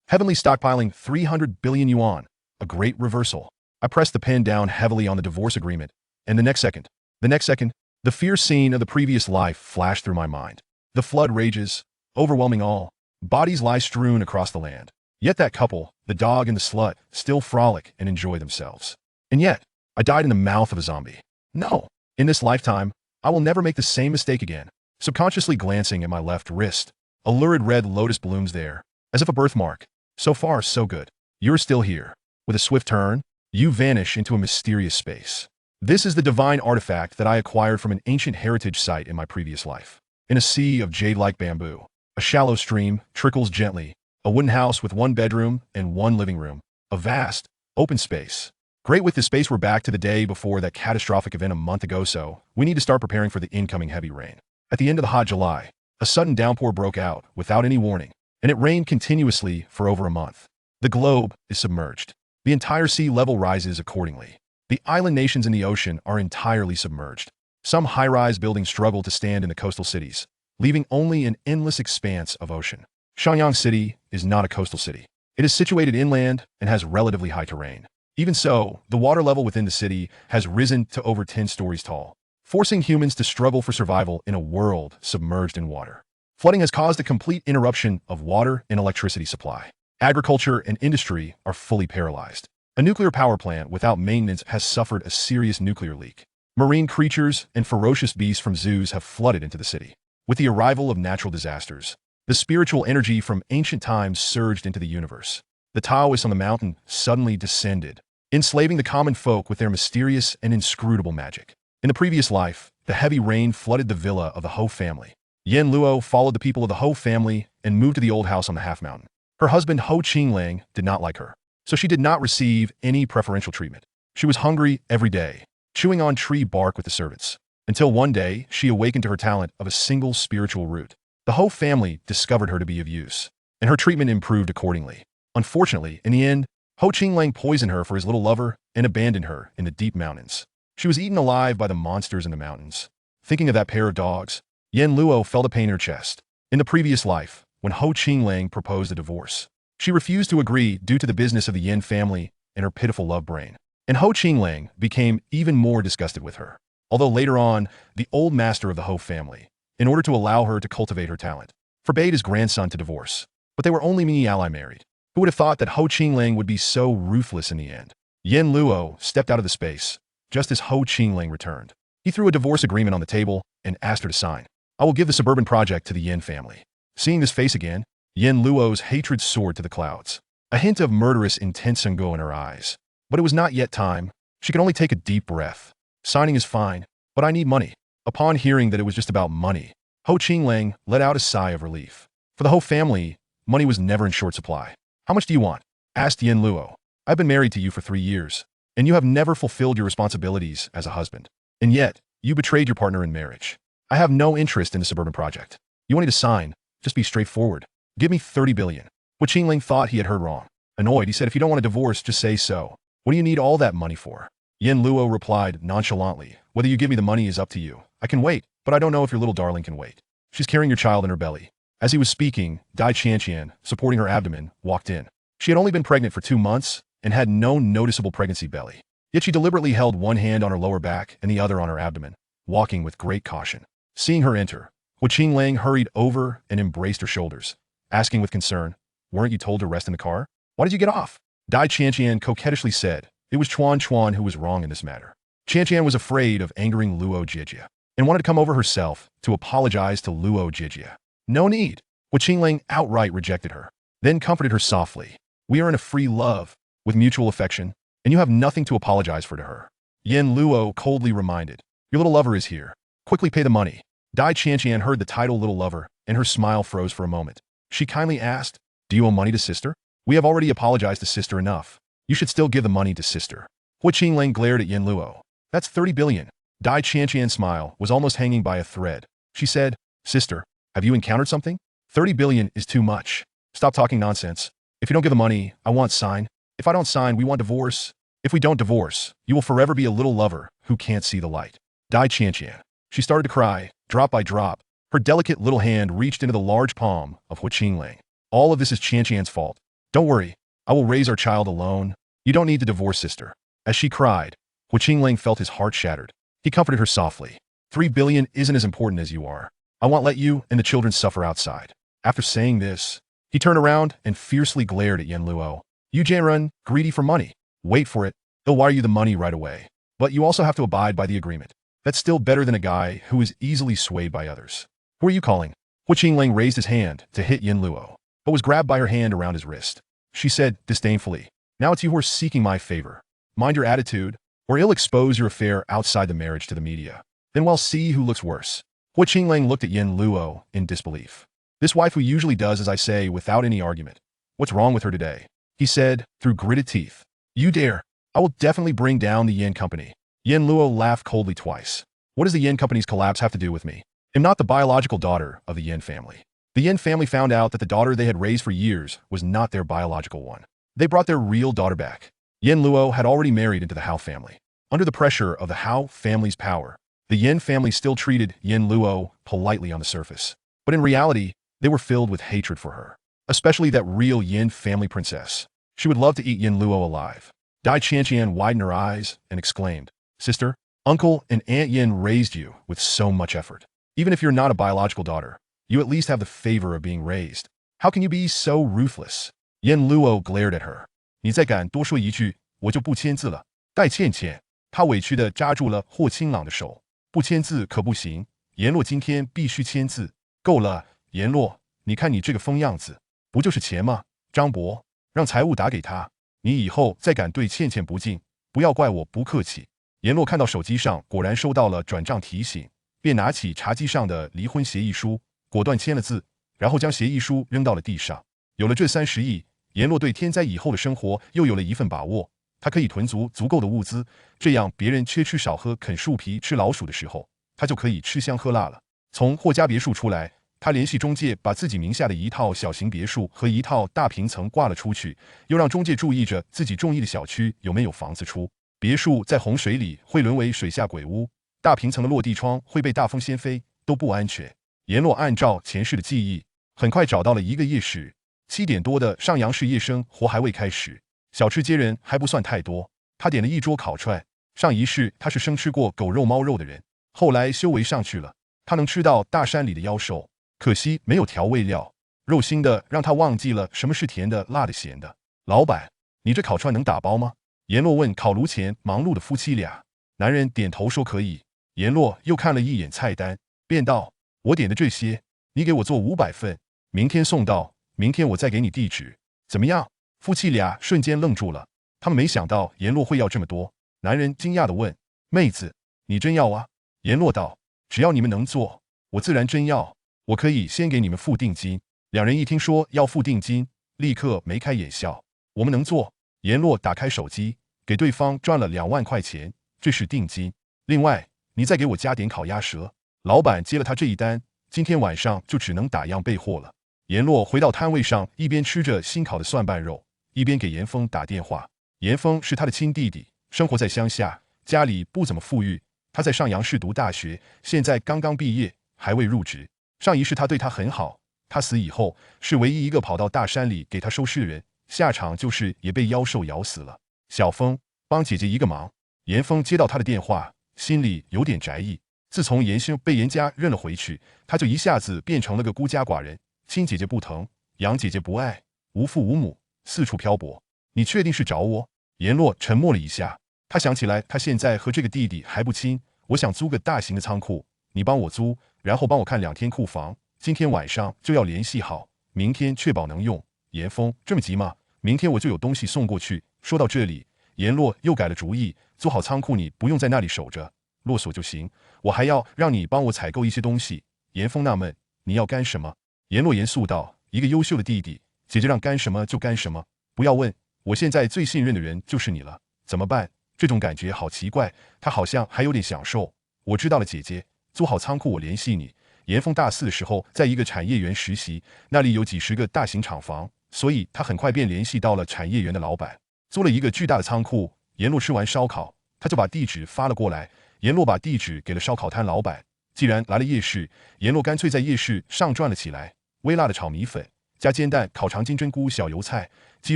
Heavenly stockpiling 300 billion yuan. A great reversal. I pressed the pen down heavily on the divorce agreement, and the next second, the fierce scene of the previous life flashed through my mind. The flood rages, overwhelming all. Bodies lie strewn across the land. Yet that couple, the dog and the slut, still frolic and enjoy themselves. And yet, I died in the mouth of a zombie. No, in this lifetime, I will never make the same mistake again. Subconsciously glancing at my left wrist, a lurid red lotus blooms there, as if a birthmark. So far, so good. You're still here. With a swift turn, you vanish into a mysterious space. This is the divine artifact that I acquired from an ancient heritage site in my previous life. In a sea of jade-like bamboo, a shallow stream trickles gently, a wooden house with one bedroom and one living room, a vast, open space. Great. With the space, we're back to the day before that catastrophic event a month ago, so we need to start preparing for the incoming heavy rain. At the end of the hot July, a sudden downpour broke out without any warning, and it rained continuously for over a month. The globe is submerged. The entire sea level rises accordingly. The island nations in the ocean are entirely submerged. Some high-rise buildings struggle to stand in the coastal cities, leaving only an endless expanse of ocean. Shenyang City is not a coastal city. It is situated inland and has relatively high terrain. Even so, the water level within the city has risen to over 10 stories tall, forcing humans to struggle for survival in a world submerged in water. Flooding has caused a complete interruption of water and electricity supply. Agriculture and industry are fully paralyzed. A nuclear power plant without maintenance has suffered a serious nuclear leak. Marine creatures and ferocious beasts from zoos have flooded into the city. With the arrival of natural disasters, the spiritual energy from ancient times surged into the universe. The Taoists on the mountain suddenly descended, enslaving the common folk with their mysterious and inscrutable magic. In the previous life, the heavy rain flooded the villa of the Ho family. Yan Luo followed the people of the Ho family and moved to the old house on the half-mountain. Her husband Ho Qinglang did not like her, so she did not receive any preferential treatment. She was hungry every day, chewing on tree bark with the servants, until one day she awakened to her talent of a single spiritual root. The Ho family discovered her to be of use, and her treatment improved accordingly. Unfortunately, in the end, Ho Qinglang poisoned her for his little lover and abandoned her in the deep mountains. She was eaten alive by the monsters in the mountains. Thinking of that pair of dogs, Yan Luo felt a pain in her chest. In the previous life, when Ho Qinglang proposed a divorce, she refused to agree due to the business of the Yin family and her pitiful love brain. And Ho Qinglang became even more disgusted with her. Although later on, the old master of the Ho family, in order to allow her to cultivate her talent, forbade his grandson to divorce. But they were only mini-ally married. Who would have thought that Ho Qinglang would be so ruthless in the end? Yan Luo stepped out of the space, just as Ho Qinglang returned. He threw a divorce agreement on the table and asked her to sign. I will give the suburban project to the Yin family. Seeing this face again, Yan Luo's hatred soared to the clouds. A hint of murderous intent in her eyes. But it was not yet time. She could only take a deep breath. Signing is fine, but I need money. Upon hearing that it was just about money, Ho Qinglang let out a sigh of relief. For the Ho family, money was never in short supply. How much do you want? Asked Yan Luo. I've been married to you for 3 years, and you have never fulfilled your responsibilities as a husband. And yet, you betrayed your partner in marriage. I have no interest in the suburban project. You want me to sign? Just be straightforward. Give me 30 billion. Ho Qinglang thought he had heard wrong. Annoyed, he said, if you don't want a divorce, just say so. What do you need all that money for? Yan Luo replied nonchalantly, whether you give me the money is up to you. I can wait, but I don't know if your little darling can wait. She's carrying your child in her belly. As he was speaking, Dai Qianqian, supporting her abdomen, walked in. She had only been pregnant for 2 months and had no noticeable pregnancy belly. Yet she deliberately held one hand on her lower back and the other on her abdomen, walking with great caution. Seeing her enter, Ho Qinglang hurried over and embraced her shoulders, asking with concern, weren't you told to rest in the car? Why did you get off? Dai Qianqian coquettishly said, it was Chuan who was wrong in this matter. Qianqian was afraid of angering Luo Jijia and wanted to come over herself to apologize to Luo Jijia. No need. Ho Qinglang outright rejected her, then comforted her softly. We are in a free love, with mutual affection, and you have nothing to apologize for to her. Yan Luo coldly reminded, your little lover is here. Quickly pay the money. Dai Qianqian heard the title little lover, and her smile froze for a moment. She kindly asked, do you owe money to sister? We have already apologized to sister enough. You should still give the money to sister. Ho Qinglang glared at Yan Luo. That's 30 billion. Dai Qianqian's smile was almost hanging by a thread. She said, sister, have you encountered something? 30 billion is too much. Stop talking nonsense. If you don't give the money, I want sign. If I don't sign, we want divorce. If we don't divorce, you will forever be a little lover who can't see the light. Dai Qianqian. She started to cry, drop by drop. Her delicate little hand reached into the large palm of Ho Qinglang. All of this is Qianqian's fault. Don't worry, I will raise our child alone. You don't need to divorce, sister. As she cried, Hu Qingling felt his heart shattered. He comforted her softly. 3 billion isn't as important as you are. I won't let you and the children suffer outside. After saying this, he turned around and fiercely glared at Yen Luo. You Jianren, greedy for money. Wait for it. He'll wire you the money right away. But you also have to abide by the agreement. That's still better than a guy who is easily swayed by others. Who are you calling? Hu Qingling raised his hand to hit Yen Luo, but was grabbed by her hand around his wrist. She said disdainfully, now it's you who are seeking my favor. Mind your attitude, or he'll expose your affair outside the marriage to the media. Then we'll see who looks worse. Hu Qingling looked at Yen Luo in disbelief. This wife who usually does as I say without any argument. What's wrong with her today? He said, through gritted teeth. You dare. I will definitely bring down the Yen Company. Yen Luo laughed coldly twice. What does the Yen Company's collapse have to do with me? I'm not the biological daughter of the Yen family. The Yen family found out that the daughter they had raised for years was not their biological one. They brought their real daughter back. Yen Luo had already married into the Hao family. Under the pressure of the Hao family's power, the Yen family still treated Yen Luo politely on the surface. But in reality, they were filled with hatred for her. Especially that real Yen family princess. She would love to eat Yen Luo alive. Dai Qianqian widened her eyes and exclaimed, Sister, Uncle and Aunt Yen raised you with so much effort. Even if you're not a biological daughter, you at least have the favor of being raised. How can you be so ruthless? Yen Luo glared at her. 你再敢多说一句，我就不签字了。戴倩倩，她委屈地扎住了霍清朗的手。不签字可不行，颜洛今天必须签字。够了，颜洛，你看你这个疯样子，不就是钱吗？张伯，让财务打给他。你以后再敢对倩倩不敬，不要怪我不客气。颜洛看到手机上果然收到了转账提醒，便拿起茶几上的离婚协议书，果断签了字，然后将协议书扔到了地上。有了这30亿，颜洛对天灾以后的生活又有了一份把握。他可以囤足够的物资，这样别人缺吃少喝、啃树皮、吃老鼠的时候，他就可以吃香喝辣了。从霍家别墅出来，他联系中介，把自己名下的一套小型别墅和一套大平层挂了出去，又让中介注意着自己中意的小区有没有房子出。别墅在洪水里会沦为水下鬼屋，大平层的落地窗会被大风掀飞，都不安全。颜洛按照前世的记忆，很快找到了一个夜市。7点多的上阳市夜生活还未开始，小吃街人还不算太多。他点了一桌烤串。上一世他是生吃过狗肉猫肉的人，后来修为上去了，他能吃到大山里的妖兽。可惜没有调味料，肉腥的让他忘记了什么是甜的、辣的、咸的。老板，你这烤串能打包吗？颜洛问烤炉前忙碌的夫妻俩。男人点头说可以。颜洛又看了一眼菜单，便道：我点的这些，你给我做500份，明天送到，明天我再给你地址，怎么样？夫妻俩瞬间愣住了，他们没想到颜洛会要这么多。男人惊讶地问：妹子，你真要啊？颜洛道：只要你们能做，我自然真要。我可以先给你们付定金。两人一听说要付定金，立刻眉开眼笑。我们能做。颜洛打开手机，给对方赚了2万块钱，这是定金。另外，你再给我加点烤鸭舌。老板接了他这一单，今天晚上就只能打烊备货了。颜洛回到摊位上，一边吃着新烤的蒜瓣肉，一边给严峰打电话。严峰是他的亲弟弟，生活在乡下，家里不怎么富裕。他在上阳市读大学，现在刚刚毕业，还未入职。上一世他对他很好，他死以后是唯一一个跑到大山里给他收尸的人，下场就是也被妖兽咬死了。小峰，帮姐姐一个忙。严峰接到他的电话，心里有点宅意。自从严兄被严家认了回去，他就一下子变成了个孤家寡人，亲姐姐不疼，养姐姐不爱，无父无母，四处漂泊。你确定是找我？颜洛沉默了一下，他想起来他现在和这个弟弟还不亲，我想租个大型的仓库，你帮我租，然后帮我看2天库房，今天晚上就要联系好，明天确保能用。严峰，这么急吗？明天我就有东西送过去。说到这里，颜洛又改了主意，租好仓库你不用在那里守着，落锁就行，我还要让你帮我采购一些东西。严峰纳闷，你要干什么？颜洛严肃道，一个优秀的弟弟，姐姐让干什么就干什么，不要问，我现在最信任的人就是你了，怎么办？这种感觉好奇怪，他好像还有点享受。我知道了姐姐，租好仓库我联系你。严峰大4的时候在一个产业园实习，那里有几10个大型厂房，所以他很快便联系到了产业园的老板，租了一个巨大的仓库。颜洛吃完烧烤，他就把地址发了过来。颜洛把地址给了烧烤摊老板，既然来了夜市，颜洛干脆在夜市上赚了起来。微辣的炒米粉，加煎蛋、烤肠、金针菇、小油菜，鸡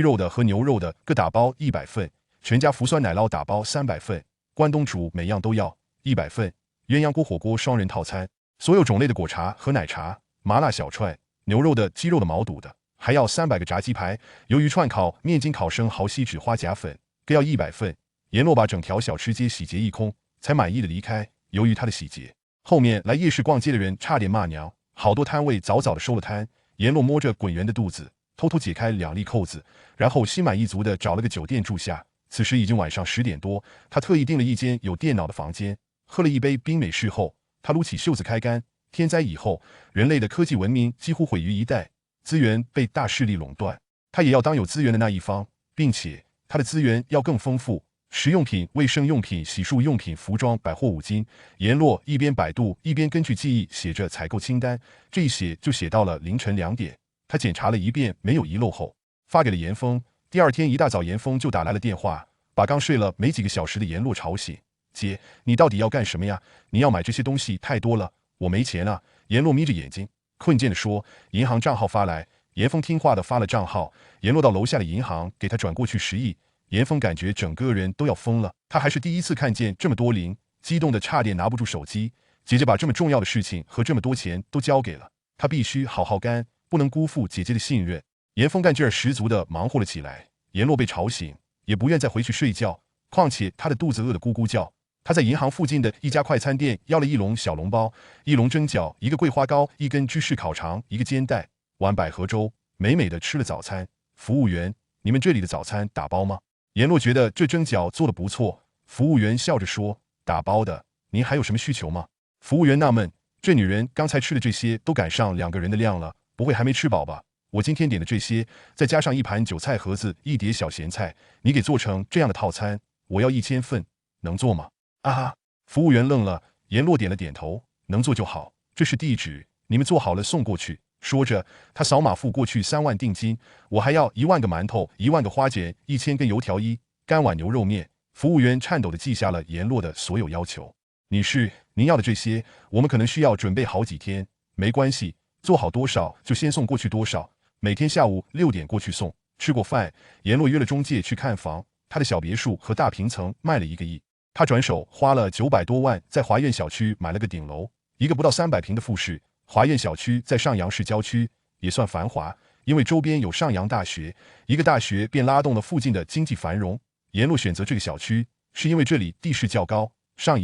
肉的和牛肉的各打包100份，全家福酸奶酪打包300份，关东煮每样都要100份，鸳鸯锅火锅双人套餐，所有种类的果茶和奶茶，麻辣小串，牛肉的、鸡肉的、毛肚的，还要300个炸鸡排，鱿鱼串烤、面筋烤生蚝锡纸花甲粉，各要100份。阎罗把整条小吃街洗劫一空，才满意的离开。由于他的洗劫，后面来夜市逛街的人差点骂娘，好多摊位早早的收了摊。阎罗摸着滚圆的肚子，偷偷解开2粒扣子，然后心满意足的找了个酒店住下。此时已经晚上10点多，他特意订了一间有电脑的房间，喝了一杯冰美式后，他撸起袖子开干。天灾以后，人类的科技文明几乎毁于一旦，资源被大势力垄断，他也要当有资源的那一方，并且他的资源要更丰富。食用品、卫生用品、洗漱用品、服装、百货5金。阎罗一边百度一边根据记忆写着采购清单，这一写就写到了凌晨2点。他检查了一遍，没有遗漏后，发给了严峰。第二天一大早，严峰就打来了电话，把刚睡了没几个小时的阎罗吵醒。姐，你到底要干什么呀？你要买这些东西太多了，我没钱啊。阎罗眯着眼睛，困倦地说：银行账号发来。严峰听话的发了账号，阎罗到楼下的银行给他转过去10亿。严峰感觉整个人都要疯了，他还是第一次看见这么多零，激动的差点拿不住手机。姐姐把这么重要的事情和这么多钱都交给了他，必须好好干，不能辜负姐姐的信任。严峰干劲儿十足的忙活了起来。阎罗被吵醒，也不愿再回去睡觉，况且他的肚子饿得咕咕叫。他在银行附近的一家快餐店要了1笼小笼包，1笼蒸饺，1个桂花糕，1根芝士烤肠，1个煎蛋，碗百合粥，美美的吃了早餐。服务员，你们这里的早餐打包吗？阎罗觉得这蒸饺做得不错，服务员笑着说：打包的，您还有什么需求吗？服务员纳闷，这女人刚才吃的这些都赶上2个人的量了，不会还没吃饱吧？我今天点的这些，再加上1盘韭菜盒子，1碟小咸菜，你给做成这样的套餐，我要1000份，能做吗？啊哈！服务员愣了，阎罗点了点头，能做就好，这是地址，你们做好了送过去。说着，他扫码付过去3万定金，我还要1万个馒头，1万个花卷，1000根油条，1干碗牛肉面。服务员颤抖地记下了阎罗的所有要求。您要的这些，我们可能需要准备好几天，没关系，做好多少就先送过去多少，每天下午6点过去送。吃过饭，阎罗约了中介去看房，他的小别墅和大平层卖了1个亿，他转手花了900多万在华苑小区买了个顶楼，一个不到300平的复式。华苑小区在上阳市郊区，也算繁华，因为周边有上阳大学，一个大学便拉动了附近的经济繁荣。阎罗选择这个小区，是因为这里地势较高，上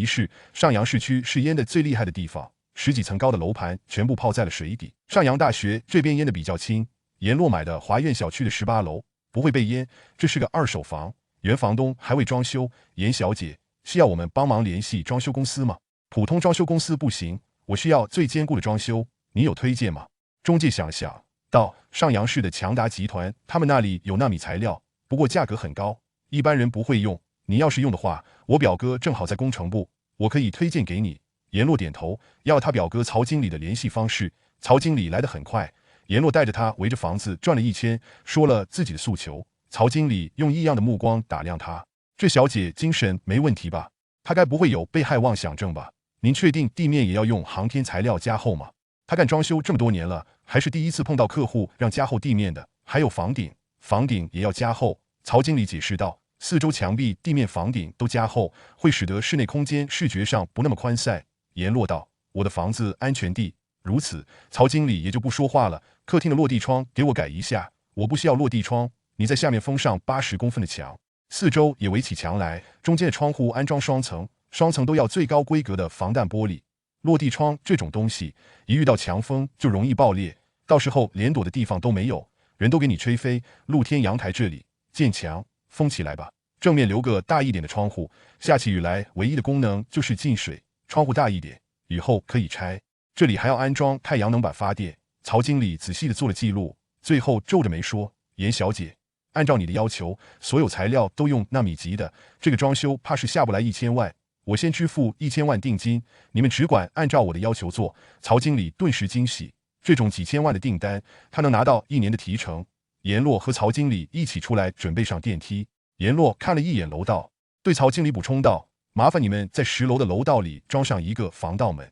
阳市区是淹的最厉害的地方，10几层高的楼盘全部泡在了水底。上阳大学这边淹的比较轻，阎罗买的华苑小区的18楼不会被淹，这是个2手房，原房东还未装修。严小姐，需要我们帮忙联系装修公司吗？普通装修公司不行，我需要最坚固的装修，你有推荐吗？中介想了想，道：上阳市的强达集团，他们那里有纳米材料，不过价格很高，一般人不会用。你要是用的话，我表哥正好在工程部，我可以推荐给你。阎罗点头，要他表哥曹经理的联系方式。曹经理来得很快，阎罗带着他围着房子转了1圈，说了自己的诉求。曹经理用异样的目光打量他，这小姐精神没问题吧？她该不会有被害妄想症吧？您确定地面也要用航天材料加厚吗？他干装修这么多年了，还是第一次碰到客户让加厚地面的。还有房顶也要加厚。曹经理解释道，四周墙壁、地面、房顶都加厚，会使得室内空间视觉上不那么宽散。阎罗道，我的房子安全地。如此，曹经理也就不说话了。客厅的落地窗给我改一下，我不需要落地窗，你在下面封上80公分的墙，四周也围起墙来，中间的窗户安装双层都要最高规格的防弹玻璃。落地窗这种东西，一遇到强风就容易爆裂，到时候连躲的地方都没有，人都给你吹飞。露天阳台这里建墙封起来吧，正面留个大一点的窗户，下起雨来唯一的功能就是进水，窗户大一点，雨后可以拆。这里还要安装太阳能板发电。曹经理仔细地做了记录，最后皱着眉说，严小姐，按照你的要求，所有材料都用纳米级的，这个装修怕是下不来1000万，我先支付1000万定金，你们只管按照我的要求做。曹经理顿时惊喜，这种几千万的订单，他能拿到1年的提成。阎罗和曹经理一起出来准备上电梯，阎罗看了一眼楼道，对曹经理补充道，麻烦你们在10楼的楼道里装上一个防盗门。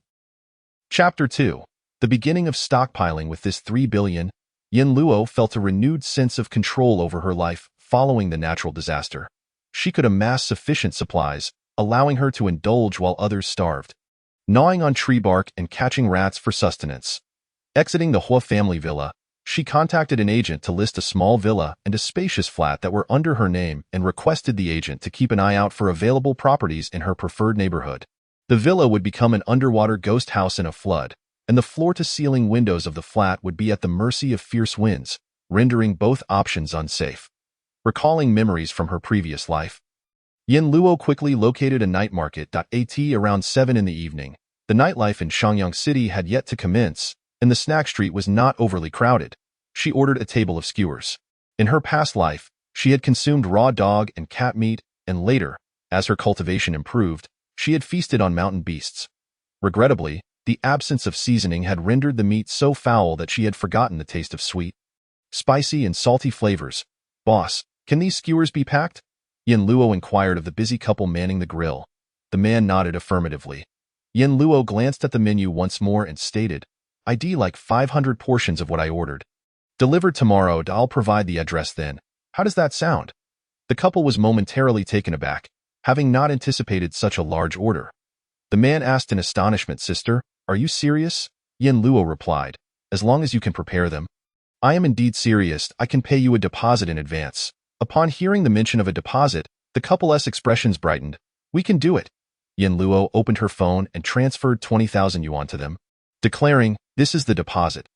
Chapter 2. The beginning of stockpiling with this $3 billion Yin Luo felt a renewed sense of control over her life following the natural disaster. She could amass sufficient supplies, allowing her to indulge while others starved, gnawing on tree bark and catching rats for sustenance. Exiting the Hua family villa, she contacted an agent to list a small villa and a spacious flat that were under her name and requested the agent to keep an eye out for available properties in her preferred neighborhood. The villa would become an underwater ghost house in a flood, and the floor-to-ceiling windows of the flat would be at the mercy of fierce winds, rendering both options unsafe. Recalling memories from her previous life, Yin Luo quickly located a night market.at around 7 in the evening. The nightlife in Shangyang City had yet to commence, and the snack street was not overly crowded. She ordered a table of skewers. In her past life, she had consumed raw dog and cat meat, and later, as her cultivation improved, she had feasted on mountain beasts. Regrettably, the absence of seasoning had rendered the meat so foul that she had forgotten the taste of sweet, spicy, and salty flavors. "Boss, can these skewers be packed?" Yin Luo inquired of the busy couple manning the grill. The man nodded affirmatively. Yin Luo glanced at the menu once more and stated, "I'd like 500 portions of what I ordered. Delivered tomorrow, I'll provide the address then. How does that sound?" The couple was momentarily taken aback, having not anticipated such a large order. The man asked in astonishment, "Sister, are you serious?" Yin Luo replied, "As long as you can prepare them." "I am indeed serious. I can pay you a deposit in advance." Upon hearing the mention of a deposit, the couple's expressions brightened. "We can do it." Yin Luo opened her phone and transferred 20,000 yuan to them, declaring, "This is the deposit.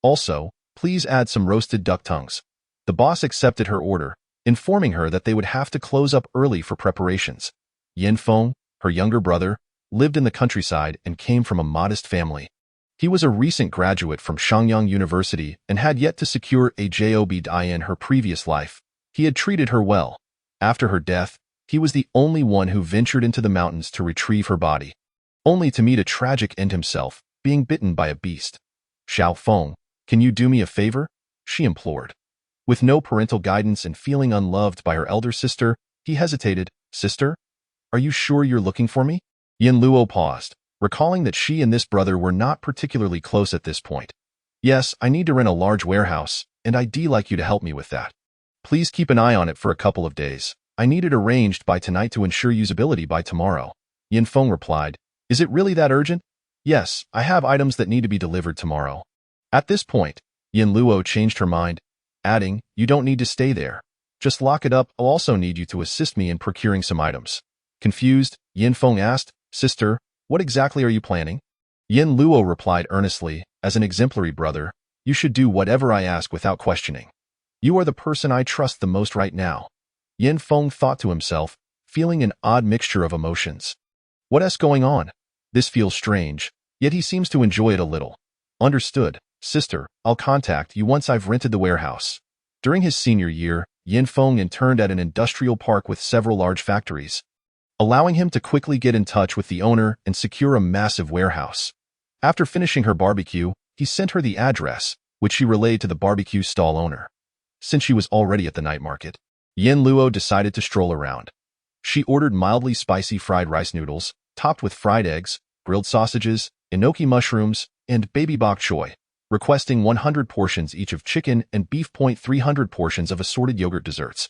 Also, please add some roasted duck tongues." The boss accepted her order, informing her that they would have to close up early for preparations. Yin Feng, her younger brother, lived in the countryside and came from a modest family. He was a recent graduate from Shangyang University and had yet to secure a job in her previous life. He had treated her well. After her death, he was the only one who ventured into the mountains to retrieve her body, only to meet a tragic end himself, being bitten by a beast. "Xiao Feng, can you do me a favor?" she implored. With no parental guidance and feeling unloved by her elder sister, he hesitated. "Sister, are you sure you're looking for me?" Yin Luo paused, recalling that she and this brother were not particularly close at this point. "Yes, I need to rent a large warehouse, and I'd like you to help me with that. Please keep an eye on it for a couple of days. I need it arranged by tonight to ensure usability by tomorrow." Yin Feng replied, "Is it really that urgent?" "Yes, I have items that need to be delivered tomorrow." At this point, Yin Luo changed her mind, adding, "You don't need to stay there. Just lock it up. I'll also need you to assist me in procuring some items." Confused, Yin Feng asked, "Sister, what exactly are you planning?" Yin Luo replied earnestly, "As an exemplary brother, you should do whatever I ask without questioning. You are the person I trust the most right now." Yin Feng thought to himself, feeling an odd mixture of emotions. "What is going on? This feels strange, yet he seems to enjoy it a little." "Understood, sister. I'll contact you once I've rented the warehouse." During his senior year, Yin Feng interned at an industrial park with several large factories, allowing him to quickly get in touch with the owner and secure a massive warehouse. After finishing her barbecue, he sent her the address, which she relayed to the barbecue stall owner. Since she was already at the night market, Yin Luo decided to stroll around. She ordered mildly spicy fried rice noodles, topped with fried eggs, grilled sausages, enoki mushrooms, and baby bok choy, requesting 100 portions each of chicken and beef. 300 portions of assorted yogurt desserts,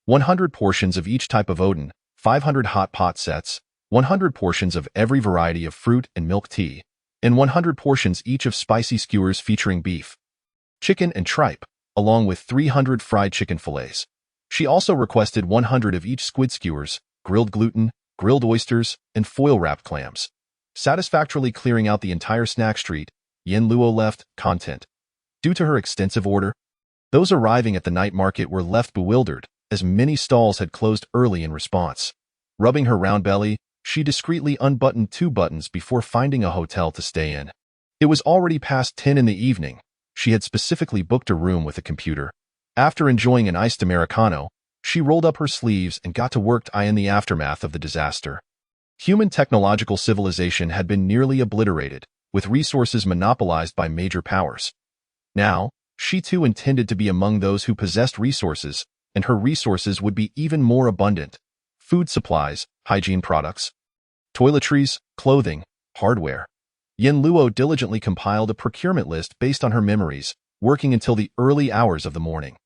100 portions of each type of oden, 500 hot pot sets, 100 portions of every variety of fruit and milk tea, and 100 portions each of spicy skewers featuring beef, chicken, and tripe, along with 300 fried chicken fillets. She also requested 100 of each squid skewers, grilled gluten, grilled oysters, and foil-wrapped clams. Satisfactorily clearing out the entire snack street, Yin Luo left, content. Due to her extensive order, those arriving at the night market were left bewildered, as many stalls had closed early in response. Rubbing her round belly, she discreetly unbuttoned 2 buttons before finding a hotel to stay in. It was already past 10 in the evening. She had specifically booked a room with a computer. After enjoying an iced Americano, she rolled up her sleeves and got to work in the aftermath of the disaster. Human technological civilization had been nearly obliterated, with resources monopolized by major powers. Now, she too intended to be among those who possessed resources, and her resources would be even more abundant. Food supplies, hygiene products, toiletries, clothing, hardware. Yin Luo diligently compiled a procurement list based on her memories, working until the early hours of the morning.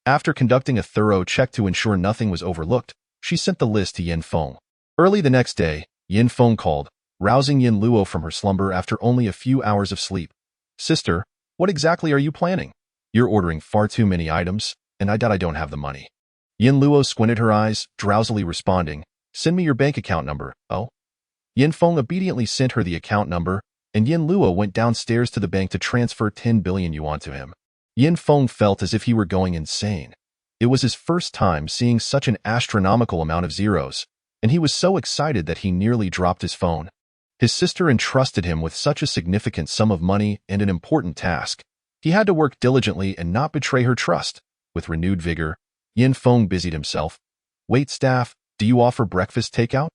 After conducting a thorough check to ensure nothing was overlooked, she sent the list to Yin Feng. Early the next day, Yin Feng called, rousing Yin Luo from her slumber after only a few hours of sleep. "Sister, what exactly are you planning? You're ordering far too many items, and I doubt I don't have the money." Yin Luo squinted her eyes, drowsily responding, "Send me your bank account number." "Oh?" Yin Feng obediently sent her the account number, and Yin Luo went downstairs to the bank to transfer 10 billion yuan to him. Yin Feng felt as if he were going insane. It was his first time seeing such an astronomical amount of zeros, and he was so excited that he nearly dropped his phone. His sister entrusted him with such a significant sum of money and an important task. He had to work diligently and not betray her trust. With renewed vigor, Yin Feng busied himself. "Wait, staff, do you offer breakfast takeout?"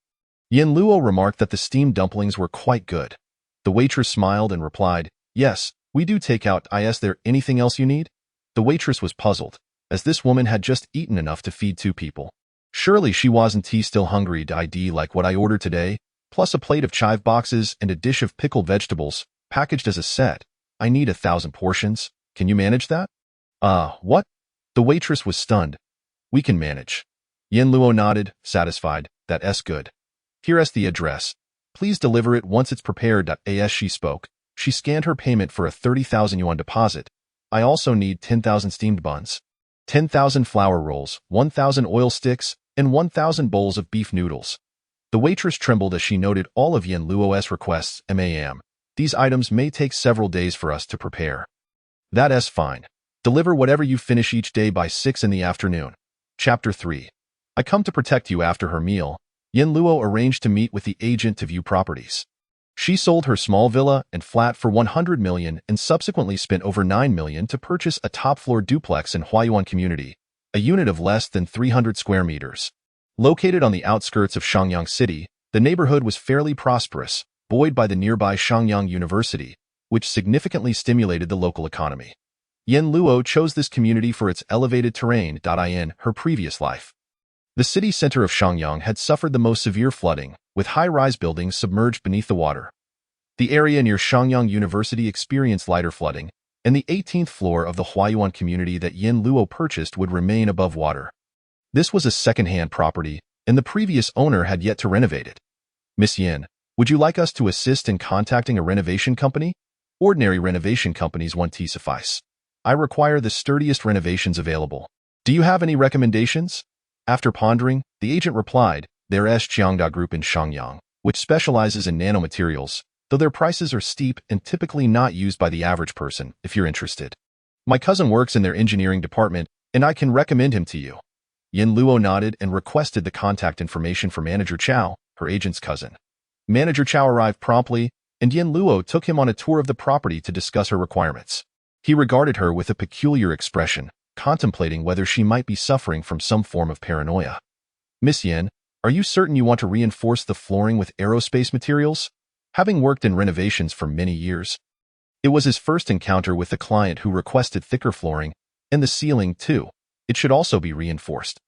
Yin Luo remarked that the steamed dumplings were quite good. The waitress smiled and replied, "Yes, we do takeout. Is there anything else you need?" The waitress was puzzled, as this woman had just eaten enough to feed 2 people. Surely she wasn't still hungry. "ID like what I ordered today, plus a plate of chive boxes and a dish of pickled vegetables, packaged as a set. I need 1,000 portions. Can you manage that?" What?" The waitress was stunned. "We can manage." Yin Luo nodded, satisfied. "That's good. Here's the address. Please deliver it once it's prepared." As she spoke, she scanned her payment for a 30,000 yuan deposit. "I also need 10,000 steamed buns, 10,000 flour rolls, 1,000 oil sticks, and 1,000 bowls of beef noodles." The waitress trembled as she noted all of Yin Luo's requests. "Ma'am, these items may take several days for us to prepare." "That's fine. Deliver whatever you finish each day by 6 in the afternoon." Chapter 3. I come to protect you. After her meal, Yin Luo arranged to meet with the agent to view properties. She sold her small villa and flat for 100 million and subsequently spent over 9 million to purchase a top-floor duplex in Huayuan Community, a unit of less than 300 square meters. Located on the outskirts of Shangyang City, the neighborhood was fairly prosperous, buoyed by the nearby Shangyang University, which significantly stimulated the local economy. Yin Luo chose this community for its elevated terrain. In her previous life, the city center of Shangyang had suffered the most severe flooding, with high-rise buildings submerged beneath the water. The area near Shangyang University experienced lighter flooding, and the 18th floor of the Huayuan community that Yin Luo purchased would remain above water. This was a second-hand property, and the previous owner had yet to renovate it. "Miss Yin, would you like us to assist in contacting a renovation company? Ordinary renovation companies won't suffice. I require the sturdiest renovations available. Do you have any recommendations?" After pondering, the agent replied, "There's Jiangda Group in Shangyang, which specializes in nanomaterials, though their prices are steep and typically not used by the average person, if you're interested. My cousin works in their engineering department, and I can recommend him to you." Yin Luo nodded and requested the contact information for Manager Chow, her agent's cousin. Manager Chow arrived promptly, and Yin Luo took him on a tour of the property to discuss her requirements. He regarded her with a peculiar expression, contemplating whether she might be suffering from some form of paranoia. "Miss Yin, are you certain you want to reinforce the flooring with aerospace materials?" Having worked in renovations for many years, it was his first encounter with the client who requested thicker flooring, and the ceiling, too. It should also be reinforced.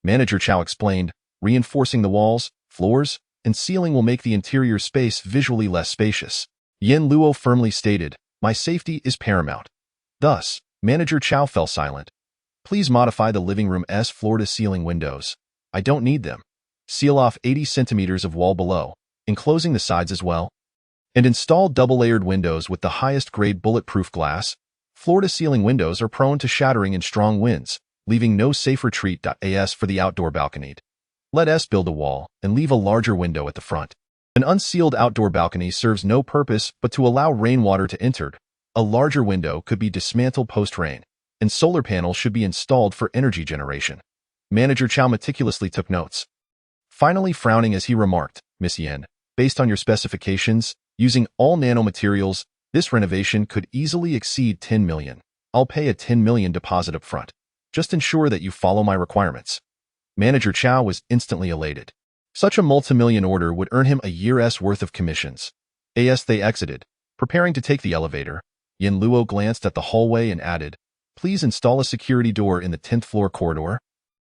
Manager Chow explained, "Reinforcing the walls, floors, and ceiling will make the interior space visually less spacious." Yin Luo firmly stated, "My safety is paramount." Thus, Manager Chow fell silent. "Please modify the living room's floor-to-ceiling windows. I don't need them. Seal off 80 centimeters of wall below, enclosing the sides as well. And install double-layered windows with the highest-grade bulletproof glass. Floor-to-ceiling windows are prone to shattering in strong winds, leaving no safe retreat. As for the outdoor balcony, let us build a wall and leave a larger window at the front. An unsealed outdoor balcony serves no purpose but to allow rainwater to enter. A larger window could be dismantled post-rain, and solar panels should be installed for energy generation." Manager Chow meticulously took notes, finally frowning as he remarked, "Miss Yin, based on your specifications, using all nanomaterials, this renovation could easily exceed 10 million. I'll pay a 10 million deposit up front. Just ensure that you follow my requirements." Manager Chow was instantly elated. Such a multi-million order would earn him a year's worth of commissions. As they exited, preparing to take the elevator, Yin Luo glanced at the hallway and added, "Please install a security door in the 10th floor corridor.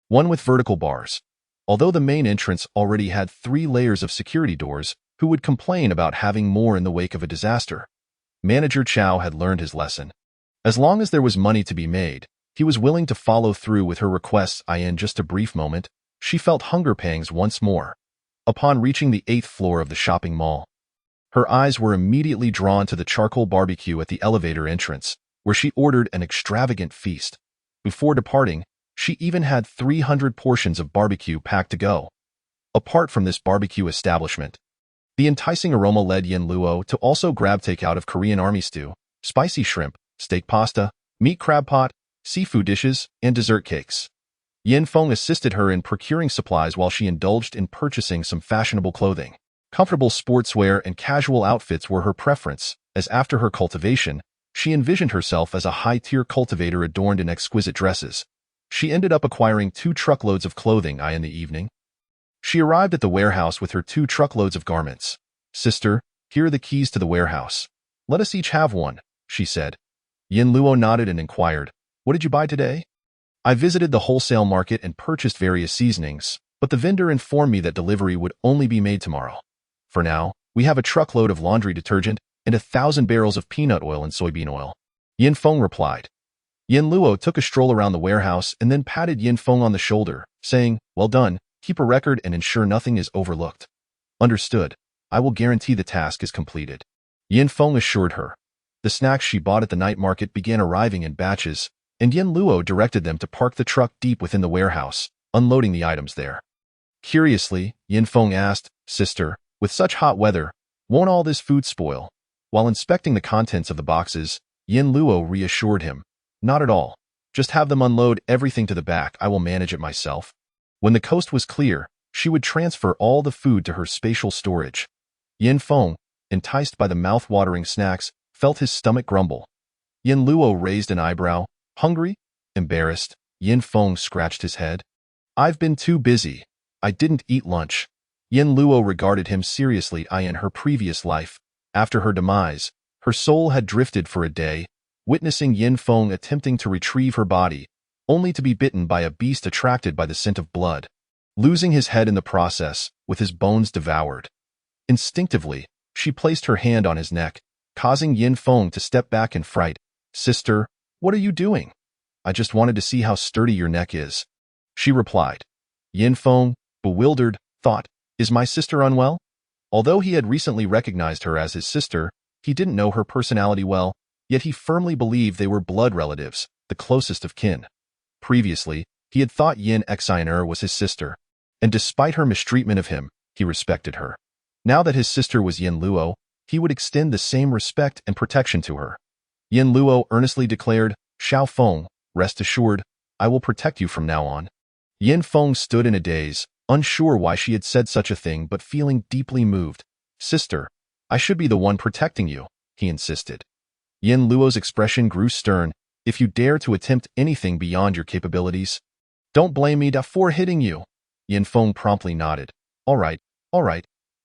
One with vertical bars." Although the main entrance already had 3 layers of security doors, who would complain about having more in the wake of a disaster? Manager Chow had learned his lesson. As long as there was money to be made, he was willing to follow through with her requests. In just a brief moment, she felt hunger pangs once more. Upon reaching the 8th floor of the shopping mall, her eyes were immediately drawn to the charcoal barbecue at the elevator entrance, where she ordered an extravagant feast. Before departing, she even had 300 portions of barbecue packed to go. Apart from this barbecue establishment, the enticing aroma led Yin Luo to also grab takeout of Korean army stew, spicy shrimp, steak pasta, meat crab pot, seafood dishes, and dessert cakes. Yin Feng assisted her in procuring supplies while she indulged in purchasing some fashionable clothing. Comfortable sportswear and casual outfits were her preference, as after her cultivation, she envisioned herself as a high-tier cultivator adorned in exquisite dresses. She ended up acquiring 2 truckloads of clothing in the evening. She arrived at the warehouse with her 2 truckloads of garments. "Sister, here are the keys to the warehouse. Let us each have one," she said. Yin Luo nodded and inquired, "What did you buy today?" "I visited the wholesale market and purchased various seasonings, but the vendor informed me that delivery would only be made tomorrow. For now, we have a truckload of laundry detergent and 1,000 barrels of peanut oil and soybean oil," Yin Feng replied. Yin Luo took a stroll around the warehouse and then patted Yin Feng on the shoulder, saying, "Well done, keep a record and ensure nothing is overlooked." "Understood. I will guarantee the task is completed," Yin Feng assured her. The snacks she bought at the night market began arriving in batches, and Yin Luo directed them to park the truck deep within the warehouse, unloading the items there. Curiously, Yin Feng asked, "Sister, with such hot weather, won't all this food spoil?" While inspecting the contents of the boxes, Yin Luo reassured him, "Not at all. Just have them unload everything to the back. I will manage it myself." When the coast was clear, she would transfer all the food to her spatial storage. Yin Feng, enticed by the mouth-watering snacks, felt his stomach grumble. Yin Luo raised an eyebrow. "Hungry?" Embarrassed, Yin Feng scratched his head. "I've been too busy. I didn't eat lunch." Yin Luo regarded him seriously. In her previous life, after her demise, her soul had drifted for a day, witnessing Yin Feng attempting to retrieve her body, only to be bitten by a beast attracted by the scent of blood, losing his head in the process, with his bones devoured. Instinctively, she placed her hand on his neck, causing Yin Feng to step back in fright. "Sister, what are you doing?" "I just wanted to see how sturdy your neck is," she replied. Yin Feng, bewildered, thought, "Is my sister unwell?" Although he had recently recognized her as his sister, he didn't know her personality well, yet he firmly believed they were blood relatives, the closest of kin. Previously, he had thought Yin Xiner was his sister, and despite her mistreatment of him, he respected her. Now that his sister was Yin Luo, he would extend the same respect and protection to her. Yin Luo earnestly declared, "Xiao Feng, rest assured, I will protect you from now on." Yin Feng stood in a daze, unsure why she had said such a thing but feeling deeply moved. "Sister, I should be the one protecting you," he insisted. Yin Luo's expression grew stern. "If you dare to attempt anything beyond your capabilities, don't blame me for hitting you." Yin Feng promptly nodded. All right.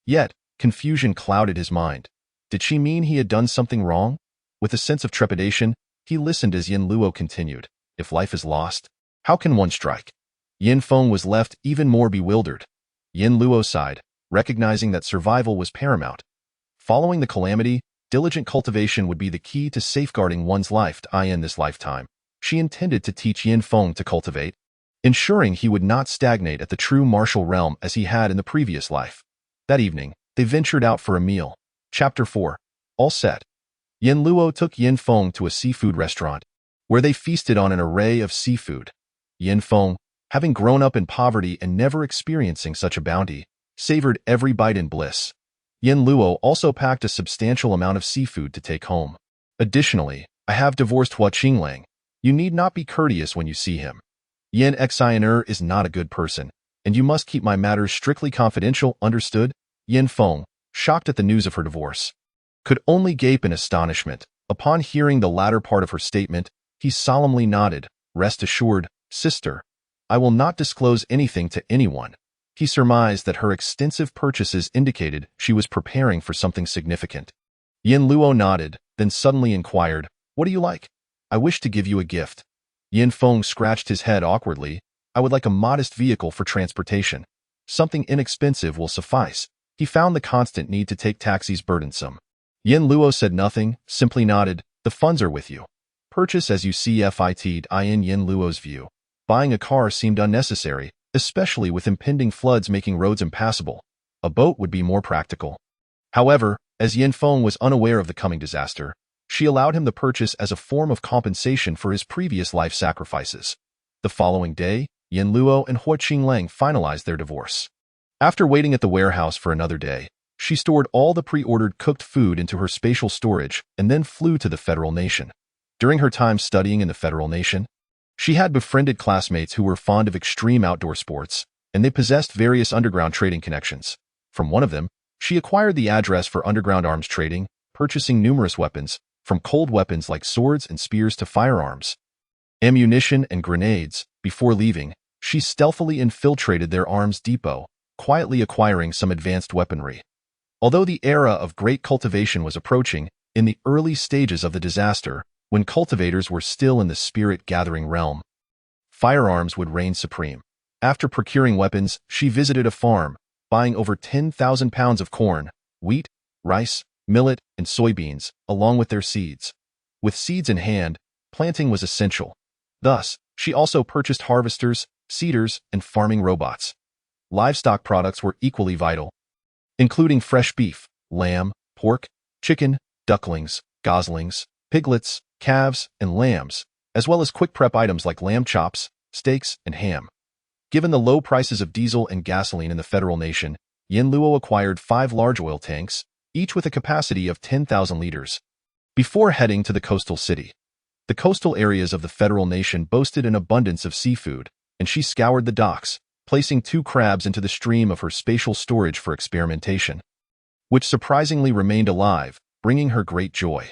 Yet, confusion clouded his mind. Did she mean he had done something wrong? With a sense of trepidation, he listened as Yin Luo continued. "If life is lost, how can one strike?" Yin Feng was left even more bewildered. Yin Luo sighed, recognizing that survival was paramount. Following the calamity, diligent cultivation would be the key to safeguarding one's life in this lifetime. She intended to teach Yin Feng to cultivate, ensuring he would not stagnate at the true martial realm as he had in the previous life. That evening, they ventured out for a meal. Chapter 4. All set. Yin Luo took Yin Feng to a seafood restaurant, where they feasted on an array of seafood. Yin Feng, having grown up in poverty and never experiencing such a bounty, savored every bite in bliss. Yin Luo also packed a substantial amount of seafood to take home. "Additionally, I have divorced Hua Qinglang. You need not be courteous when you see him. Yin Xiner is not a good person, and you must keep my matters strictly confidential, understood?" Yin Feng, shocked at the news of her divorce, could only gape in astonishment. Upon hearing the latter part of her statement, he solemnly nodded. "Rest assured, sister, I will not disclose anything to anyone." He surmised that her extensive purchases indicated she was preparing for something significant. Yin Luo nodded, then suddenly inquired, "What do you like?" "I wish to give you a gift." Yin Feng scratched his head awkwardly. "I would like a modest vehicle for transportation. Something inexpensive will suffice." He found the constant need to take taxis burdensome. Yin Luo said nothing, simply nodded. "The funds are with you." Purchase as you see fit in Yin Luo's view. Buying a car seemed unnecessary, especially with impending floods making roads impassable. A boat would be more practical. However, as Yin Feng was unaware of the coming disaster, she allowed him the purchase as a form of compensation for his previous life sacrifices. The following day, Yin Luo and Hua Qinglang finalized their divorce. After waiting at the warehouse for another day, she stored all the pre-ordered cooked food into her spatial storage and then flew to the Federal Nation. During her time studying in the Federal Nation, she had befriended classmates who were fond of extreme outdoor sports, and they possessed various underground trading connections. From one of them, she acquired the address for underground arms trading, purchasing numerous weapons, from cold weapons like swords and spears to firearms, ammunition, and grenades. Before leaving, she stealthily infiltrated their arms depot, quietly acquiring some advanced weaponry. Although the era of great cultivation was approaching, in the early stages of the disaster, when cultivators were still in the spirit-gathering realm, firearms would reign supreme. After procuring weapons, she visited a farm, buying over 10,000 pounds of corn, wheat, rice, millet, and soybeans, along with their seeds. With seeds in hand, planting was essential. Thus, she also purchased harvesters, seeders, and farming robots. Livestock products were equally vital, including fresh beef, lamb, pork, chicken, ducklings, goslings, piglets, calves, and lambs, as well as quick prep items like lamb chops, steaks, and ham. Given the low prices of diesel and gasoline in the Federal Nation, Yin Luo acquired 5 large oil tanks, each with a capacity of 10,000 liters. Before heading to the coastal city, the coastal areas of the Federal Nation boasted an abundance of seafood, and she scoured the docks, placing 2 crabs into the stream of her spatial storage for experimentation, which surprisingly remained alive, bringing her great joy.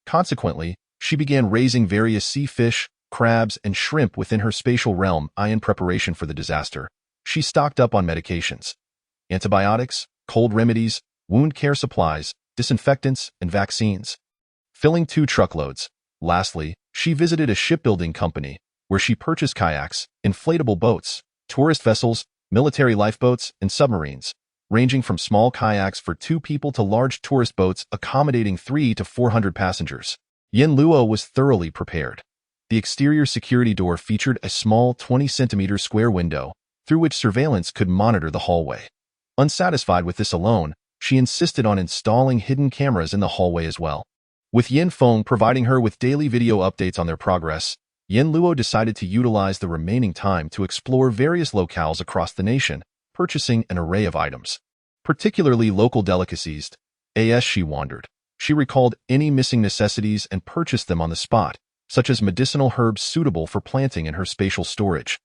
Consequently, she began raising various sea fish, crabs, and shrimp within her spatial realm in preparation for the disaster. She stocked up on medications, antibiotics, cold remedies, wound care supplies, disinfectants, and vaccines, filling 2 truckloads. Lastly, she visited a shipbuilding company, where she purchased kayaks, inflatable boats, tourist vessels, military lifeboats, and submarines, ranging from small kayaks for 2 people to large tourist boats accommodating 300 to 400 passengers. Yin Luo was thoroughly prepared. The exterior security door featured a small 20-centimeter square window, through which surveillance could monitor the hallway. Unsatisfied with this alone, she insisted on installing hidden cameras in the hallway as well. With Yin Feng providing her with daily video updates on their progress, Yin Luo decided to utilize the remaining time to explore various locales across the nation, purchasing an array of items, particularly local delicacies. As she wandered, she recalled any missing necessities and purchased them on the spot, such as medicinal herbs suitable for planting in her spatial storage.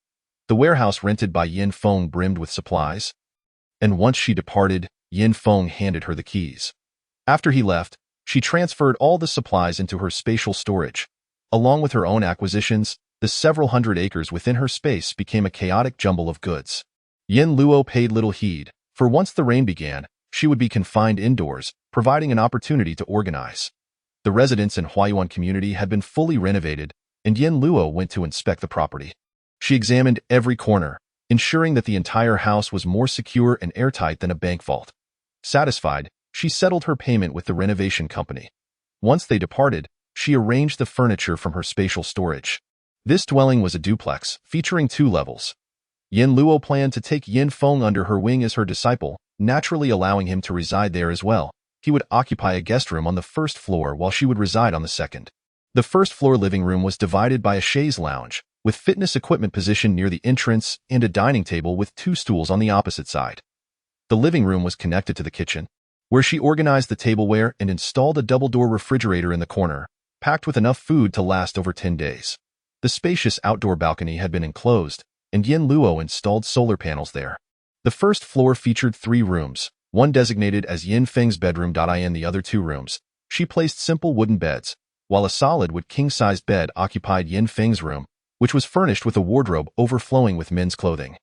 The warehouse rented by Yin Feng brimmed with supplies, and once she departed, Yin Feng handed her the keys. After he left, she transferred all the supplies into her spatial storage. Along with her own acquisitions, the several hundred acres within her space became a chaotic jumble of goods. Yin Luo paid little heed, for once the rain began, she would be confined indoors, providing an opportunity to organize. The residents in Huayuan community had been fully renovated, and Yin Luo went to inspect the property. She examined every corner, ensuring that the entire house was more secure and airtight than a bank vault. Satisfied, she settled her payment with the renovation company. Once they departed, she arranged the furniture from her spatial storage. This dwelling was a duplex, featuring 2 levels. Yin Luo planned to take Yin Feng under her wing as her disciple, naturally allowing him to reside there as well. He would occupy a guest room on the 1st floor while she would reside on the 2nd. The 1st floor living room was divided by a chaise lounge, with fitness equipment positioned near the entrance and a dining table with 2 stools on the opposite side. The living room was connected to the kitchen, where she organized the tableware and installed a double-door refrigerator in the corner, packed with enough food to last over 10 days. The spacious outdoor balcony had been enclosed, and Yin Luo installed solar panels there. The 1st floor featured 3 rooms, one designated as Yin Feng's bedroom. In the other 2 rooms, she placed simple wooden beds, while a solid wood king-sized bed occupied Yin Feng's room, which was furnished with a wardrobe overflowing with men's clothing.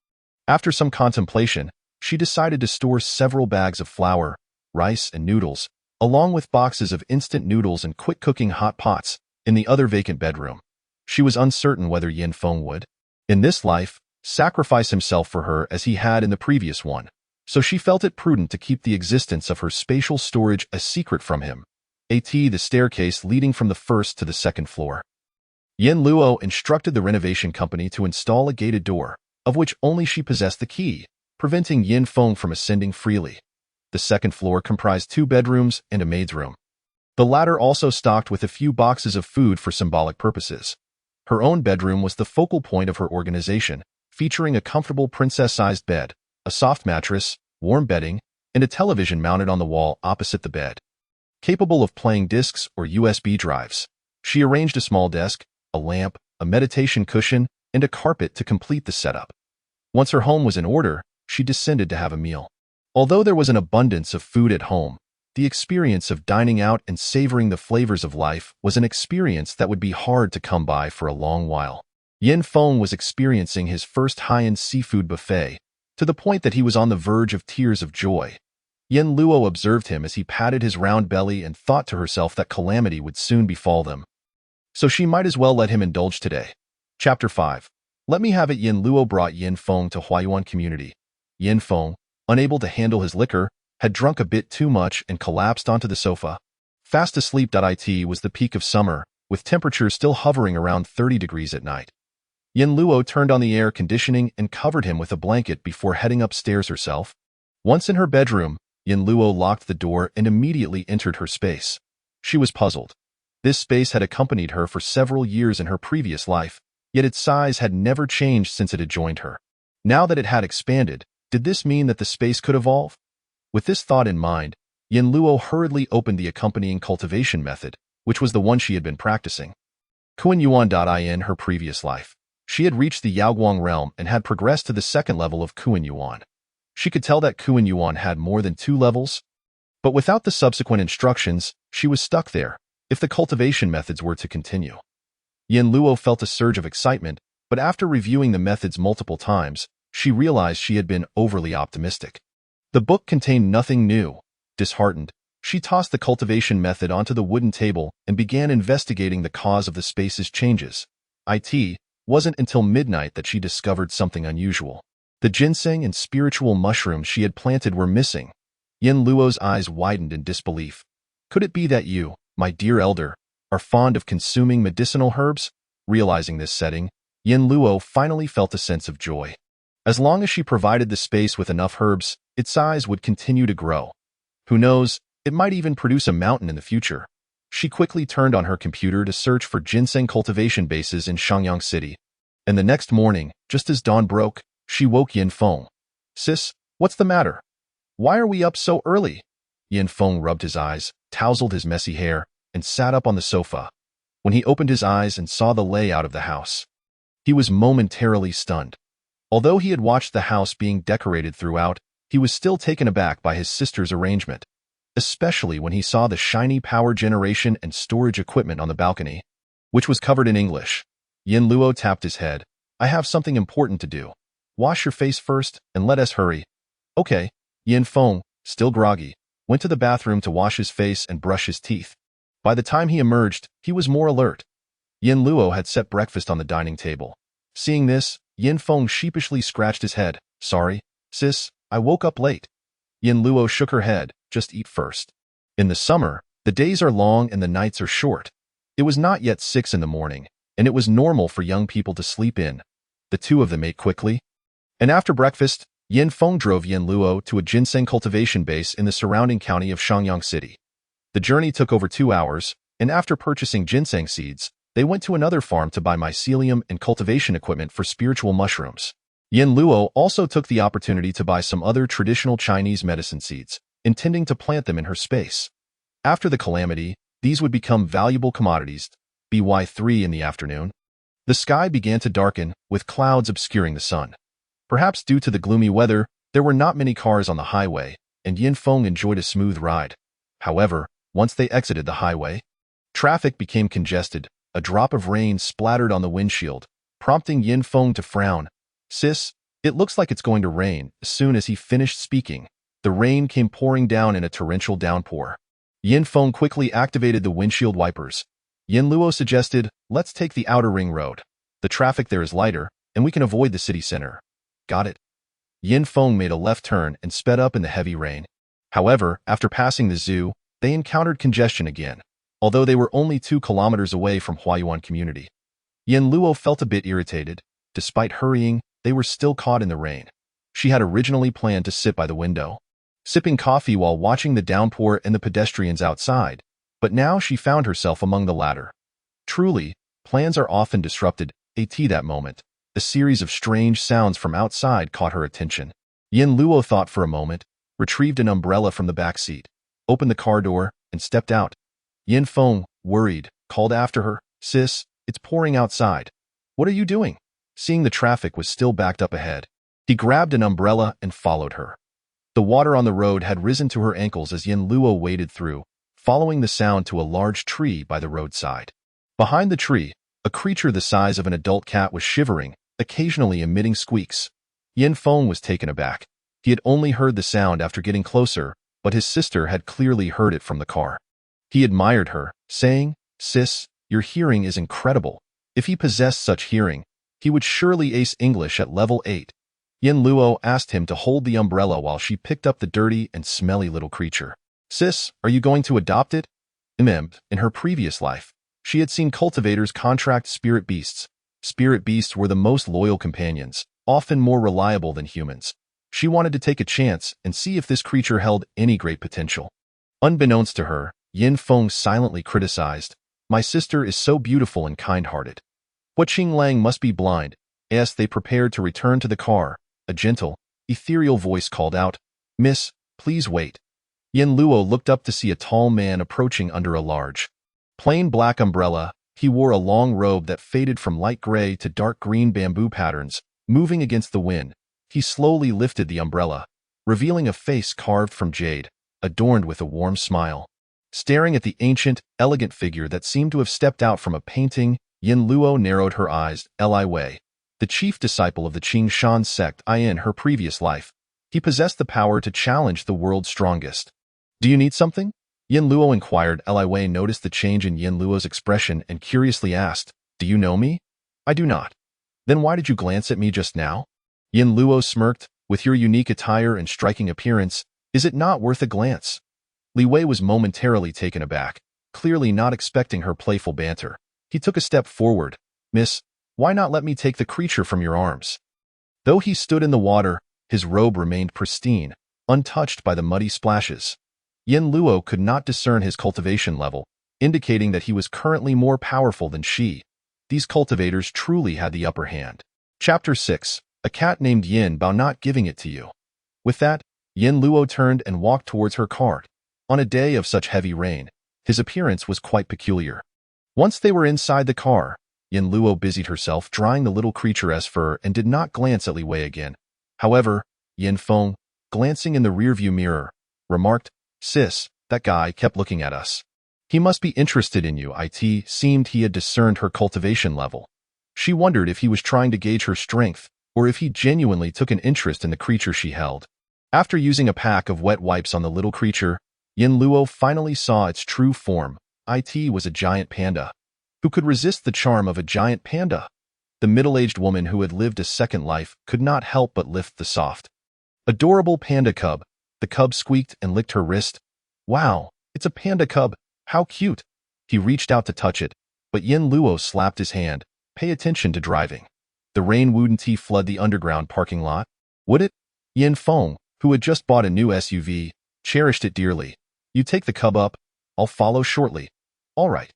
After some contemplation, she decided to store several bags of flour, rice, and noodles, along with boxes of instant noodles and quick-cooking hot pots, in the other vacant bedroom. She was uncertain whether Yin Feng would, in this life, sacrifice himself for her as he had in the previous one, so she felt it prudent to keep the existence of her spatial storage a secret from him. The staircase leading from the 1st to the 2nd floor Yin Luo instructed the renovation company to install a gated door, of which only she possessed the key, preventing Yin Feng from ascending freely. The second floor comprised 2 bedrooms and a maid's room. The latter also stocked with a few boxes of food for symbolic purposes. Her own bedroom was the focal point of her organization, featuring a comfortable princess-sized bed, a soft mattress, warm bedding, and a television mounted on the wall opposite the bed. Capable of playing discs or USB drives, she arranged a small desk, a lamp, a meditation cushion, and a carpet to complete the setup. Once her home was in order, she descended to have a meal. Although there was an abundance of food at home, the experience of dining out and savoring the flavors of life was an experience that would be hard to come by for a long while. Yin Feng was experiencing his first high-end seafood buffet, to the point that he was on the verge of tears of joy. Yin Luo observed him as he patted his round belly and thought to herself that calamity would soon befall them. So she might as well let him indulge today. Chapter 5. Let me have it. Yin Luo brought Yin Feng to Huayuan community. Yin Feng, unable to handle his liquor, had drunk a bit too much and collapsed onto the sofa. Fast asleep. It was the peak of summer, with temperatures still hovering around 30 degrees at night. Yin Luo turned on the air conditioning and covered him with a blanket before heading upstairs herself. Once in her bedroom, Yin Luo locked the door and immediately entered her space. She was puzzled. This space had accompanied her for several years in her previous life, yet its size had never changed since it had joined her. Now that it had expanded, did this mean that the space could evolve? With this thought in mind, Yin Luo hurriedly opened the accompanying cultivation method, which was the one she had been practicing. Kuan-Yuan. In her previous life, she had reached the Yaoguang realm and had progressed to the second level of Kuan-Yuan. She could tell that Kuan-Yuan had more than 2 levels, but without the subsequent instructions, she was stuck there, if the cultivation methods were to continue. Yin Luo felt a surge of excitement, but after reviewing the methods multiple times, she realized she had been overly optimistic. The book contained nothing new. Disheartened, she tossed the cultivation method onto the wooden table and began investigating the cause of the space's changes. It wasn't until midnight that she discovered something unusual. The ginseng and spiritual mushrooms she had planted were missing. Yin Luo's eyes widened in disbelief. Could it be that you, my dear elder, are fond of consuming medicinal herbs? Realizing this setting, Yin Luo finally felt a sense of joy. As long as she provided the space with enough herbs, its size would continue to grow. Who knows, it might even produce a mountain in the future. She quickly turned on her computer to search for ginseng cultivation bases in Shangyang City. And the next morning, just as dawn broke, she woke Yin Feng. "Sis, what's the matter? Why are we up so early?" Yin Feng rubbed his eyes, tousled his messy hair, and sat up on the sofa. When he opened his eyes and saw the layout of the house, he was momentarily stunned. Although he had watched the house being decorated throughout, he was still taken aback by his sister's arrangement, especially when he saw the shiny power generation and storage equipment on the balcony, which was covered in English. Yin Luo tapped his head. "I have something important to do. Wash your face first, and let us hurry." "Okay." Yin Feng, still groggy, went to the bathroom to wash his face and brush his teeth. By the time he emerged, he was more alert. Yin Luo had set breakfast on the dining table. Seeing this, Yin Feng sheepishly scratched his head. "Sorry, sis, I woke up late." Yin Luo shook her head. "Just eat first." In the summer, the days are long and the nights are short. It was not yet 6 in the morning, and it was normal for young people to sleep in. The two of them ate quickly, and after breakfast, Yin Feng drove Yin Luo to a ginseng cultivation base in the surrounding county of Shangyang City. The journey took over 2 hours, and after purchasing ginseng seeds, they went to another farm to buy mycelium and cultivation equipment for spiritual mushrooms. Yin Luo also took the opportunity to buy some other traditional Chinese medicine seeds, intending to plant them in her space. After the calamity, these would become valuable commodities. By 3 in the afternoon, the sky began to darken, with clouds obscuring the sun. Perhaps due to the gloomy weather, there were not many cars on the highway, and Yin Feng enjoyed a smooth ride. However, once they exited the highway, traffic became congested. A drop of rain splattered on the windshield, prompting Yin Feng to frown. "Sis, it looks like it's going to rain." As soon as he finished speaking, the rain came pouring down in a torrential downpour. Yin Feng quickly activated the windshield wipers. Yin Luo suggested, "Let's take the outer ring road. The traffic there is lighter, and we can avoid the city center." "Got it." Yin Feng made a left turn and sped up in the heavy rain. However, after passing the zoo, they encountered congestion again, although they were only 2 kilometers away from Huayuan community. Yen Luo felt a bit irritated. Despite hurrying, they were still caught in the rain. She had originally planned to sit by the window, sipping coffee while watching the downpour and the pedestrians outside, but now she found herself among the latter. Truly, plans are often disrupted. That moment, a series of strange sounds from outside caught her attention. Yen Luo thought for a moment, retrieved an umbrella from the back seat, opened the car door, and stepped out. Yin Feng, worried, called after her, "Sis, it's pouring outside. What are you doing?" Seeing the traffic was still backed up ahead, he grabbed an umbrella and followed her. The water on the road had risen to her ankles as Yen Luo waded through, following the sound to a large tree by the roadside. Behind the tree, a creature the size of an adult cat was shivering, occasionally emitting squeaks. Yin Feng was taken aback. He had only heard the sound after getting closer, but his sister had clearly heard it from the car. He admired her, saying, "Sis, your hearing is incredible. If he possessed such hearing, he would surely ace English at level 8. Yin Luo asked him to hold the umbrella while she picked up the dirty and smelly little creature. "Sis, are you going to adopt it?" In her previous life, she had seen cultivators contract spirit beasts. Spirit beasts were the most loyal companions, often more reliable than humans. She wanted to take a chance and see if this creature held any great potential. Unbeknownst to her, Yin Feng silently criticized, "My sister is so beautiful and kind-hearted. What Qing Lang must be blind." As they prepared to return to the car, a gentle, ethereal voice called out, "Miss, please wait." Yen Luo looked up to see a tall man approaching under a large, plain black umbrella. He wore a long robe that faded from light gray to dark green bamboo patterns, moving against the wind. He slowly lifted the umbrella, revealing a face carved from jade, adorned with a warm smile. Staring at the ancient, elegant figure that seemed to have stepped out from a painting, Yen Luo narrowed her eyes. Li Wei, the chief disciple of the Qing Shan sect in her previous life. He possessed the power to challenge the world's strongest. "Do you need something?" Yen Luo inquired. Li Wei noticed the change in Yen Luo's expression and curiously asked, "Do you know me?" "I do not." "Then why did you glance at me just now?" Yen Luo smirked. "With your unique attire and striking appearance, is it not worth a glance?" Li Wei was momentarily taken aback, clearly not expecting her playful banter. He took a step forward. "Miss, why not let me take the creature from your arms?" Though he stood in the water, his robe remained pristine, untouched by the muddy splashes. Yen Luo could not discern his cultivation level, indicating that he was currently more powerful than she. These cultivators truly had the upper hand. Chapter 6. A cat named Yin Bao not giving it to you. With that, Yen Luo turned and walked towards her cart. On a day of such heavy rain, his appearance was quite peculiar. Once they were inside the car, Yen Luo busied herself drying the little creature's fur and did not glance at Li Wei again. However, Yin Feng, glancing in the rearview mirror, remarked, "Sis, that guy kept looking at us. He must be interested in you." It seemed he had discerned her cultivation level. She wondered if he was trying to gauge her strength, or if he genuinely took an interest in the creature she held. After using a pack of wet wipes on the little creature, Yen Luo finally saw its true form. It was a giant panda. Who could resist the charm of a giant panda? The middle-aged woman who had lived a second life could not help but lift the soft, adorable panda cub. The cub squeaked and licked her wrist. "Wow, it's a panda cub. How cute." He reached out to touch it, but Yen Luo slapped his hand. "Pay attention to driving. The rain wouldn't flood the underground parking lot, would it?" Yin Feng, who had just bought a new SUV, cherished it dearly. "You take the cub up. I'll follow shortly." "All right."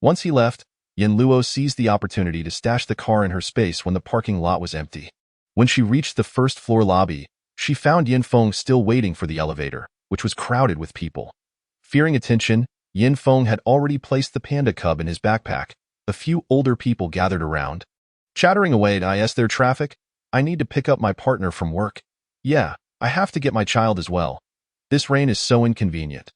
Once he left, Yen Luo seized the opportunity to stash the car in her space when the parking lot was empty. When she reached the first-floor lobby, she found Yin Feng still waiting for the elevator, which was crowded with people. Fearing attention, Yin Feng had already placed the panda cub in his backpack. A few older people gathered around, chattering away. "Is there traffic? I need to pick up my partner from work." "Yeah, I have to get my child as well. This rain is so inconvenient."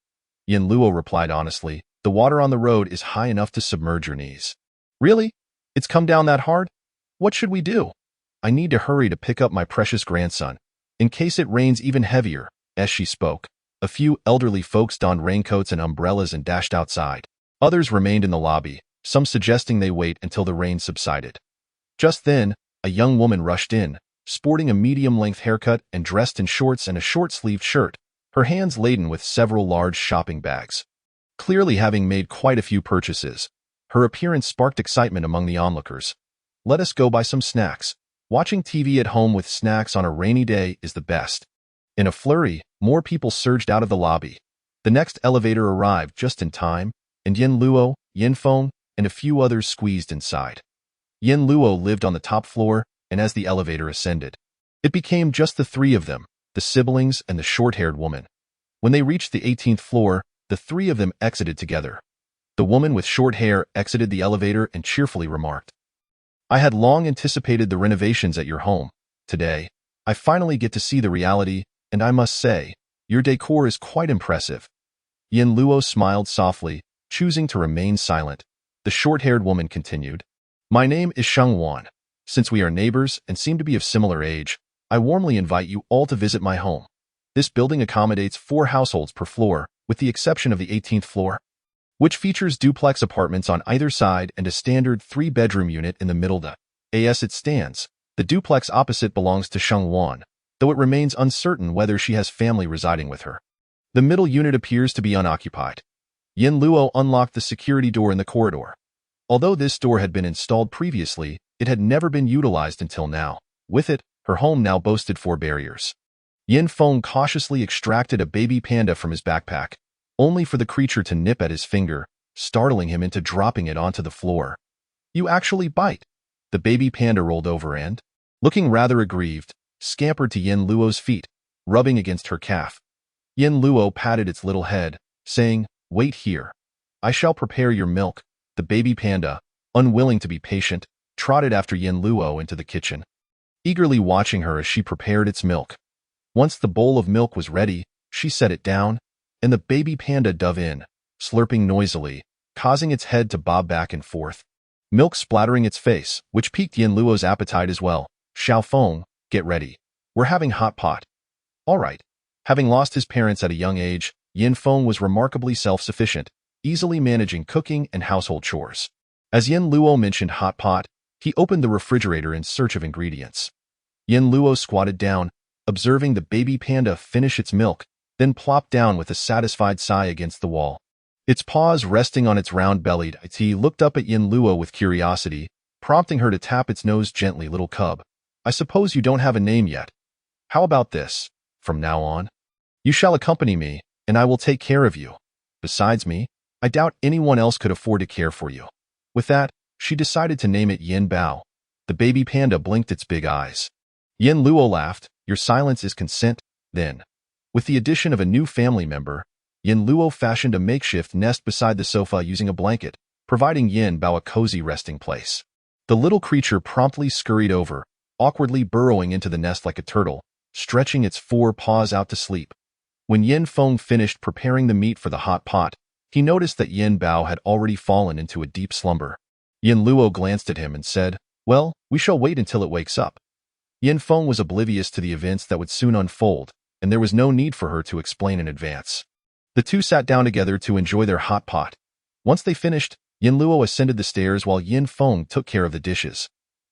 Yin Luo replied honestly, "The water on the road is high enough to submerge your knees." "Really? It's come down that hard? What should we do?" "I need to hurry to pick up my precious grandson, in case it rains even heavier." As she spoke, a few elderly folks donned raincoats and umbrellas and dashed outside. Others remained in the lobby, some suggesting they wait until the rain subsided. Just then, a young woman rushed in, sporting a medium-length haircut and dressed in shorts and a short-sleeved shirt, her hands laden with several large shopping bags. Clearly having made quite a few purchases, her appearance sparked excitement among the onlookers. Let us go buy some snacks. Watching TV at home with snacks on a rainy day is the best. In a flurry, more people surged out of the lobby. The next elevator arrived just in time, and Yin Luo, Yin Feng, and a few others squeezed inside. Yin Luo lived on the top floor, and as the elevator ascended, it became just the three of them, the siblings and the short-haired woman. When they reached the 18th floor, the three of them exited together. The woman with short hair exited the elevator and cheerfully remarked, "I had long anticipated the renovations at your home. Today, I finally get to see the reality, and I must say, your decor is quite impressive." Yin Luo smiled softly, choosing to remain silent. The short-haired woman continued, "My name is Sheng Wan. Since we are neighbors and seem to be of similar age, I warmly invite you all to visit my home. This building accommodates 4 households per floor, with the exception of the 18th floor, which features duplex apartments on either side and a standard 3-bedroom unit in the middle. As it stands, the duplex opposite belongs to Sheng Wan, though it remains uncertain whether she has family residing with her. The middle unit appears to be unoccupied." Yin Luo unlocked the security door in the corridor. Although this door had been installed previously, it had never been utilized until now. With it, her home now boasted 4 barriers. Yin Feng cautiously extracted a baby panda from his backpack, only for the creature to nip at his finger, startling him into dropping it onto the floor. "You actually bite." The baby panda rolled over and, looking rather aggrieved, scampered to Yin Luo's feet, rubbing against her calf. Yin Luo patted its little head, saying, "Wait here. I shall prepare your milk." The baby panda, unwilling to be patient, trotted after Yin Luo into the kitchen, eagerly watching her as she prepared its milk. Once the bowl of milk was ready, she set it down, and the baby panda dove in, slurping noisily, causing its head to bob back and forth, milk splattering its face, which piqued Yin Luo's appetite as well. "Xiao Feng, get ready. We're having hot pot." All right. Having lost his parents at a young age, Yin Feng was remarkably self-sufficient, easily managing cooking and household chores. As Yin Luo mentioned hot pot, he opened the refrigerator in search of ingredients. Yin Luo squatted down, observing the baby panda finish its milk, then plopped down with a satisfied sigh against the wall. Its paws resting on its round bellied, it looked up at Yin Luo with curiosity, prompting her to tap its nose gently. "Little cub, I suppose you don't have a name yet. How about this? From now on, you shall accompany me, and I will take care of you. Besides me, I doubt anyone else could afford to care for you." With that, she decided to name it Yin Bao. The baby panda blinked its big eyes. Yin Luo laughed, "Your silence is consent, then." With the addition of a new family member, Yin Luo fashioned a makeshift nest beside the sofa using a blanket, providing Yin Bao a cozy resting place. The little creature promptly scurried over, awkwardly burrowing into the nest like a turtle, stretching its 4 paws out to sleep. When Yin Feng finished preparing the meat for the hot pot, he noticed that Yin Bao had already fallen into a deep slumber. Yin Luo glanced at him and said, "Well, we shall wait until it wakes up." Yin Feng was oblivious to the events that would soon unfold, and there was no need for her to explain in advance. The two sat down together to enjoy their hot pot. Once they finished, Yin Luo ascended the stairs while Yin Feng took care of the dishes.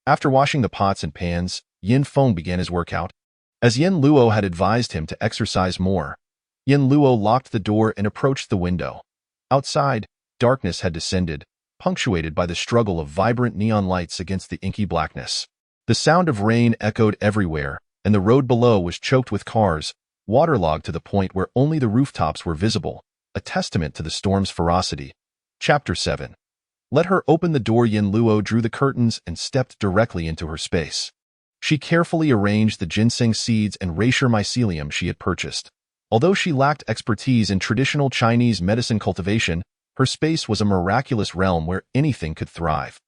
After washing the pots and pans, Yin Feng began his workout. As Yin Luo had advised him to exercise more, Yin Luo locked the door and approached the window. Outside, darkness had descended, punctuated by the struggle of vibrant neon lights against the inky blackness. The sound of rain echoed everywhere, and the road below was choked with cars, waterlogged to the point where only the rooftops were visible, a testament to the storm's ferocity. Chapter 7. Let her open the door. Yin Luo drew the curtains and stepped directly into her space. She carefully arranged the ginseng seeds and Reishi mycelium she had purchased. Although she lacked expertise in traditional Chinese medicine cultivation, her space was a miraculous realm where anything could thrive.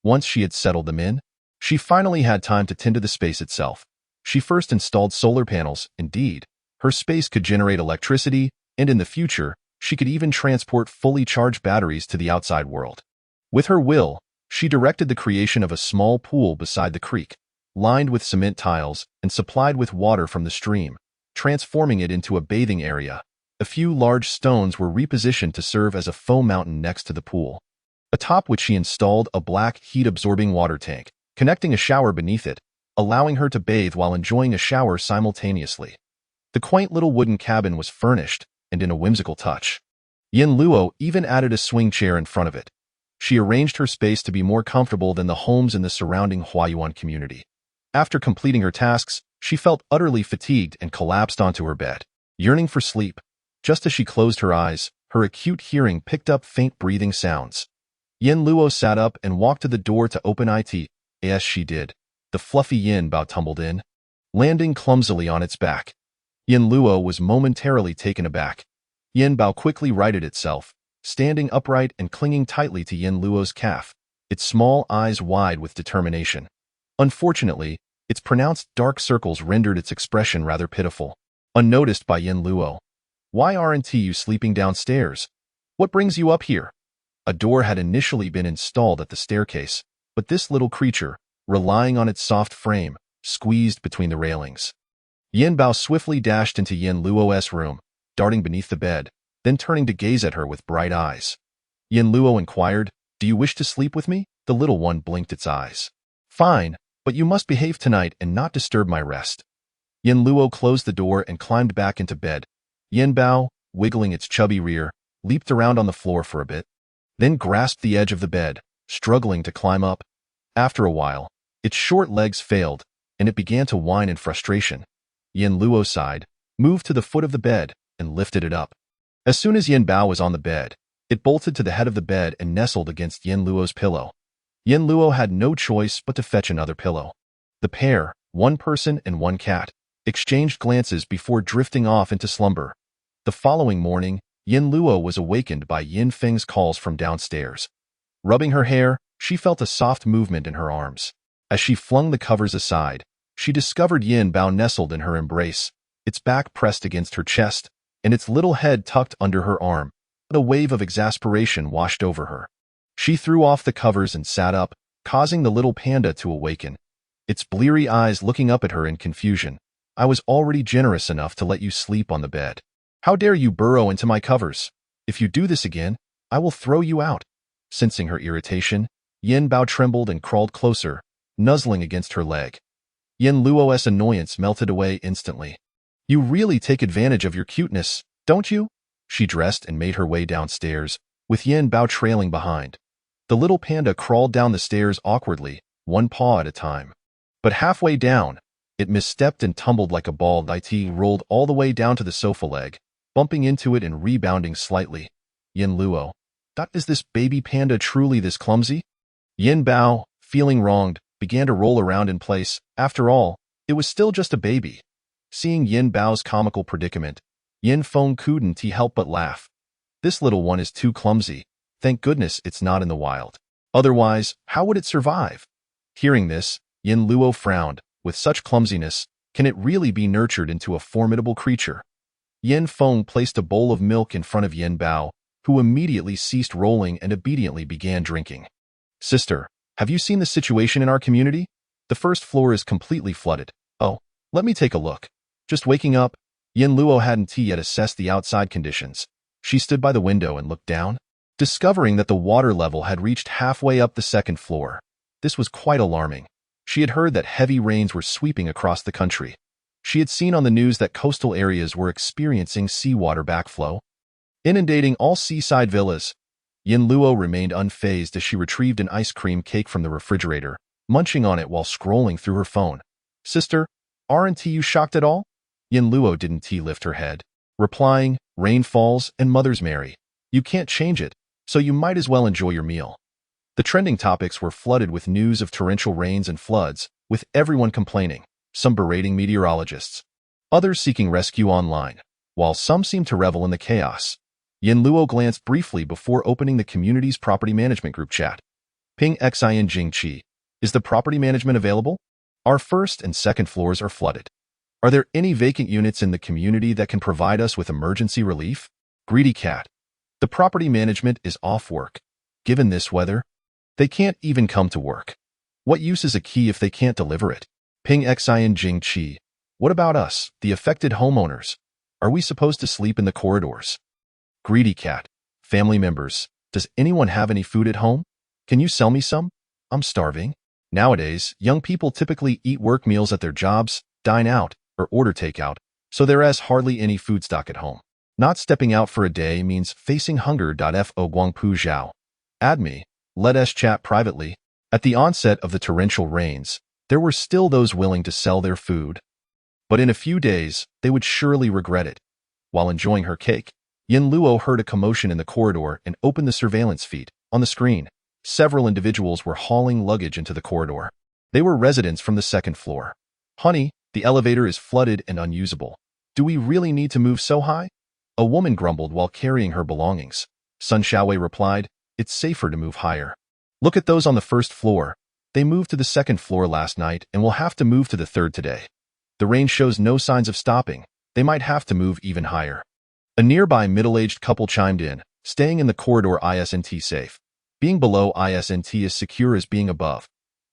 Once she had settled them in, she finally had time to tend to the space itself. She first installed solar panels. Indeed, her space could generate electricity, and in the future, she could even transport fully charged batteries to the outside world. With her will, she directed the creation of a small pool beside the creek, lined with cement tiles and supplied with water from the stream, transforming it into a bathing area. A few large stones were repositioned to serve as a foam mountain next to the pool, atop which she installed a black heat-absorbing water tank, connecting a shower beneath it, allowing her to bathe while enjoying a shower simultaneously. The quaint little wooden cabin was furnished, and in a whimsical touch, Yin Luo even added a swing chair in front of it. She arranged her space to be more comfortable than the homes in the surrounding Huayuan community. After completing her tasks, she felt utterly fatigued and collapsed onto her bed, yearning for sleep. Just as she closed her eyes, her acute hearing picked up faint breathing sounds. Yin Luo sat up and walked to the door to open it. As she did, the fluffy Yin Bao tumbled in, landing clumsily on its back. Yin Luo was momentarily taken aback. Yin Bao quickly righted itself, standing upright and clinging tightly to Yin Luo's calf, its small eyes wide with determination. Unfortunately, its pronounced dark circles rendered its expression rather pitiful. Unnoticed by Yin Luo. "Why aren't you sleeping downstairs? What brings you up here?" A door had initially been installed at the staircase, but this little creature, relying on its soft frame, squeezed between the railings. Yin Bao swiftly dashed into Yin Luo's room, darting beneath the bed, then turning to gaze at her with bright eyes. Yin Luo inquired, "Do you wish to sleep with me?" The little one blinked its eyes. "Fine, but you must behave tonight and not disturb my rest." Yin Luo closed the door and climbed back into bed. Yin Bao, wiggling its chubby rear, leaped around on the floor for a bit, then grasped the edge of the bed, struggling to climb up. After a while, its short legs failed, and it began to whine in frustration. Yin Luo sighed, moved to the foot of the bed, and lifted it up. As soon as Yin Bao was on the bed, it bolted to the head of the bed and nestled against Yin Luo's pillow. Yin Luo had no choice but to fetch another pillow. The pair, one person and one cat, exchanged glances before drifting off into slumber. The following morning, Yin Luo was awakened by Yin Feng's calls from downstairs. Rubbing her hair, she felt a soft movement in her arms. As she flung the covers aside, she discovered Yin Bao nestled in her embrace, its back pressed against her chest, and its little head tucked under her arm. A wave of exasperation washed over her. She threw off the covers and sat up, causing the little panda to awaken, its bleary eyes looking up at her in confusion. "I was already generous enough to let you sleep on the bed. How dare you burrow into my covers? If you do this again, I will throw you out." Sensing her irritation, Yin Bao trembled and crawled closer, nuzzling against her leg. Yin Luo's annoyance melted away instantly. "You really take advantage of your cuteness, don't you?" She dressed and made her way downstairs, with Yin Bao trailing behind. The little panda crawled down the stairs awkwardly, one paw at a time. But halfway down, it misstepped and tumbled like a ball. It rolled all the way down to the sofa leg, bumping into it and rebounding slightly. Yin Luo. "Is this baby panda truly this clumsy?" Yin Bao, feeling wronged, began to roll around in place. After all, it was still just a baby. Seeing Yin Bao's comical predicament, Yin Feng couldn't help but laugh. "This little one is too clumsy. Thank goodness it's not in the wild. Otherwise, how would it survive?" Hearing this, Yin Luo frowned. With such clumsiness, can it really be nurtured into a formidable creature? Yin Feng placed a bowl of milk in front of Yin Bao, who immediately ceased rolling and obediently began drinking. "Sister, have you seen the situation in our community? The first floor is completely flooded." "Oh, let me take a look." Just waking up, Yin Luo hadn't yet assessed the outside conditions. She stood by the window and looked down, discovering that the water level had reached halfway up the second floor. This was quite alarming. She had heard that heavy rains were sweeping across the country. She had seen on the news that coastal areas were experiencing seawater backflow, inundating all seaside villas. Yin Luo remained unfazed as she retrieved an ice cream cake from the refrigerator, munching on it while scrolling through her phone. "Sister, aren't you shocked at all?" Yin Luo didn't lift her head, replying, "Rain falls and mother's merry. You can't change it, so you might as well enjoy your meal." The trending topics were flooded with news of torrential rains and floods, with everyone complaining, some berating meteorologists, others seeking rescue online, while some seemed to revel in the chaos. Yin Luo glanced briefly before opening the community's property management group chat. "Ping Xin Jingqi. Is the property management available? Our first and second floors are flooded. Are there any vacant units in the community that can provide us with emergency relief? Greedy cat. The property management is off work. Given this weather, they can't even come to work. What use is a key if they can't deliver it? Ping Xin Jingqi. What about us, the affected homeowners? Are we supposed to sleep in the corridors? Greedy cat. Family members. Does anyone have any food at home? Can you sell me some? I'm starving." Nowadays, young people typically eat work meals at their jobs, dine out, or order takeout, so there is hardly any food stock at home. Not stepping out for a day means facing hunger. Fo Guangpu Zhao. Add me. Let us chat privately. At the onset of the torrential rains, there were still those willing to sell their food. But in a few days, they would surely regret it. While enjoying her cake, Yin Luo heard a commotion in the corridor and opened the surveillance feed. On the screen, several individuals were hauling luggage into the corridor. They were residents from the second floor. Honey, the elevator is flooded and unusable. Do we really need to move so high? A woman grumbled while carrying her belongings. Sun Xiaowei replied, it's safer to move higher. Look at those on the first floor. They moved to the second floor last night and will have to move to the third today. The rain shows no signs of stopping. They might have to move even higher. A nearby middle-aged couple chimed in, staying in the corridor isn't safe. Being below isn't as secure as being above.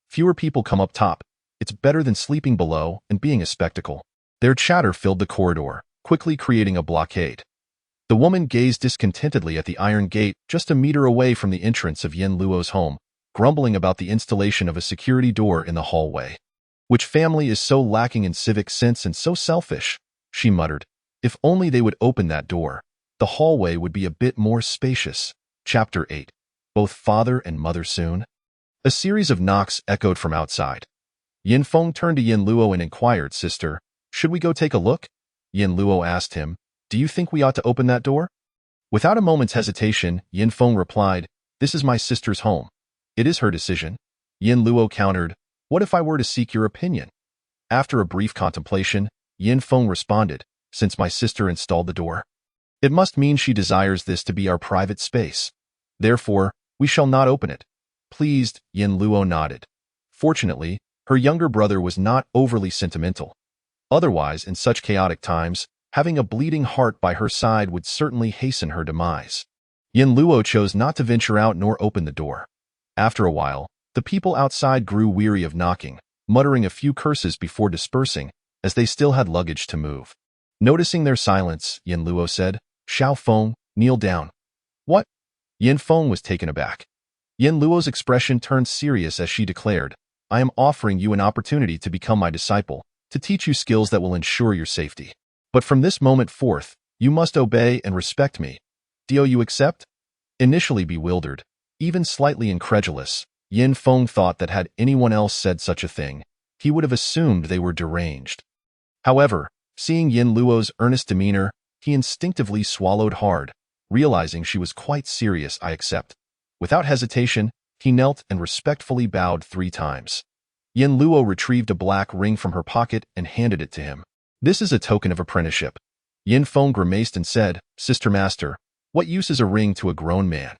Fewer people come up top. It's better than sleeping below and being a spectacle. Their chatter filled the corridor, quickly creating a blockade. The woman gazed discontentedly at the iron gate just a meter away from the entrance of Yin Luo's home, grumbling about the installation of a security door in the hallway. Which family is so lacking in civic sense and so selfish? She muttered. If only they would open that door. The hallway would be a bit more spacious. Chapter 8. Both father and mother soon. A series of knocks echoed from outside. Yin Feng turned to Yin Luo and inquired, Sister, should we go take a look? Yin Luo asked him, do you think we ought to open that door? Without a moment's hesitation, Yin Feng replied, this is my sister's home. It is her decision. Yin Luo countered, what if I were to seek your opinion? After a brief contemplation, Yin Feng responded, since my sister installed the door, it must mean she desires this to be our private space. Therefore, we shall not open it. Pleased, Yin Luo nodded. Fortunately, her younger brother was not overly sentimental. Otherwise, in such chaotic times, having a bleeding heart by her side would certainly hasten her demise. Yin Luo chose not to venture out nor open the door. After a while, the people outside grew weary of knocking, muttering a few curses before dispersing, as they still had luggage to move. Noticing their silence, Yin Luo said, Xiao Feng, kneel down. What? Yin Feng was taken aback. Yin Luo's expression turned serious as she declared, I am offering you an opportunity to become my disciple, to teach you skills that will ensure your safety. But from this moment forth, you must obey and respect me. Do you accept? Initially bewildered, even slightly incredulous, Yin Feng thought that had anyone else said such a thing, he would have assumed they were deranged. However, seeing Yin Luo's earnest demeanor, he instinctively swallowed hard, realizing she was quite serious. I accept. Without hesitation, he knelt and respectfully bowed 3 times. Yin Luo retrieved a black ring from her pocket and handed it to him. This is a token of apprenticeship. Yin Feng grimaced and said, Sister Master, what use is a ring to a grown man?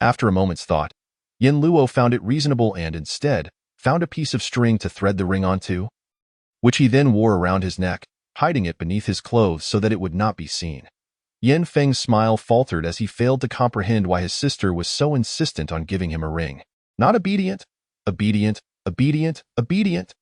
After a moment's thought, Yin Luo found it reasonable and instead found a piece of string to thread the ring onto, which he then wore around his neck, hiding it beneath his clothes so that it would not be seen. Yin Feng's smile faltered as he failed to comprehend why his sister was so insistent on giving him a ring. Not obedient, obedient, obedient, obedient.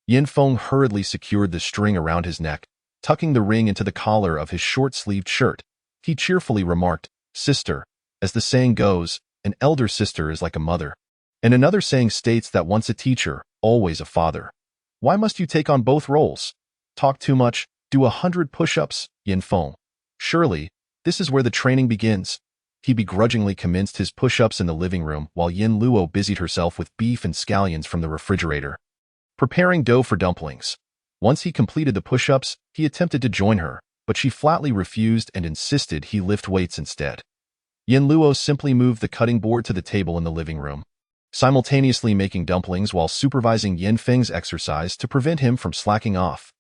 Yin Feng hurriedly secured the string around his neck, tucking the ring into the collar of his short-sleeved shirt. He cheerfully remarked, Sister, as the saying goes, an elder sister is like a mother. And another saying states that once a teacher, always a father. Why must you take on both roles? Talk too much, do 100 push-ups, Yin Feng. Surely, this is where the training begins. He begrudgingly commenced his push-ups in the living room while Yin Luo busied herself with beef and scallions from the refrigerator, preparing dough for dumplings. Once he completed the push-ups, he attempted to join her, but she flatly refused and insisted he lift weights instead. Yin Luo simply moved the cutting board to the table in the living room, simultaneously making dumplings while supervising Yin Feng's exercise to prevent him from slacking off.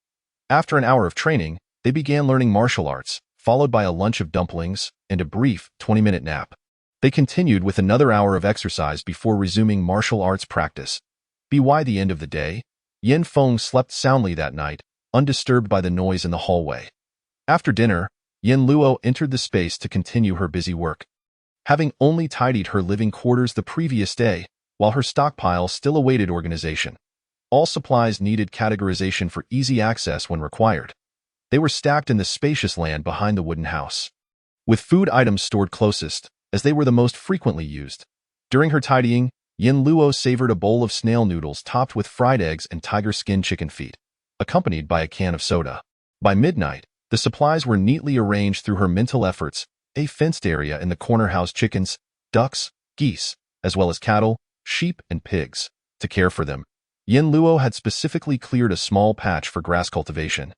After an hour of training, they began learning martial arts, followed by a lunch of dumplings and a brief 20-minute nap. They continued with another hour of exercise before resuming martial arts practice. By the end of the day, Yin Feng slept soundly that night, undisturbed by the noise in the hallway. After dinner, Yin Luo entered the space to continue her busy work. Having only tidied her living quarters the previous day, while her stockpile still awaited organization. All supplies needed categorization for easy access when required. They were stacked in the spacious land behind the wooden house, with food items stored closest, as they were the most frequently used. During her tidying, Yin Luo savored a bowl of snail noodles topped with fried eggs and tiger skin chicken feet, accompanied by a can of soda. By midnight, the supplies were neatly arranged through her mental efforts, a fenced area in the corner housed chickens, ducks, geese, as well as cattle, sheep, and pigs. To care for them, Yin Luo had specifically cleared a small patch for grass cultivation.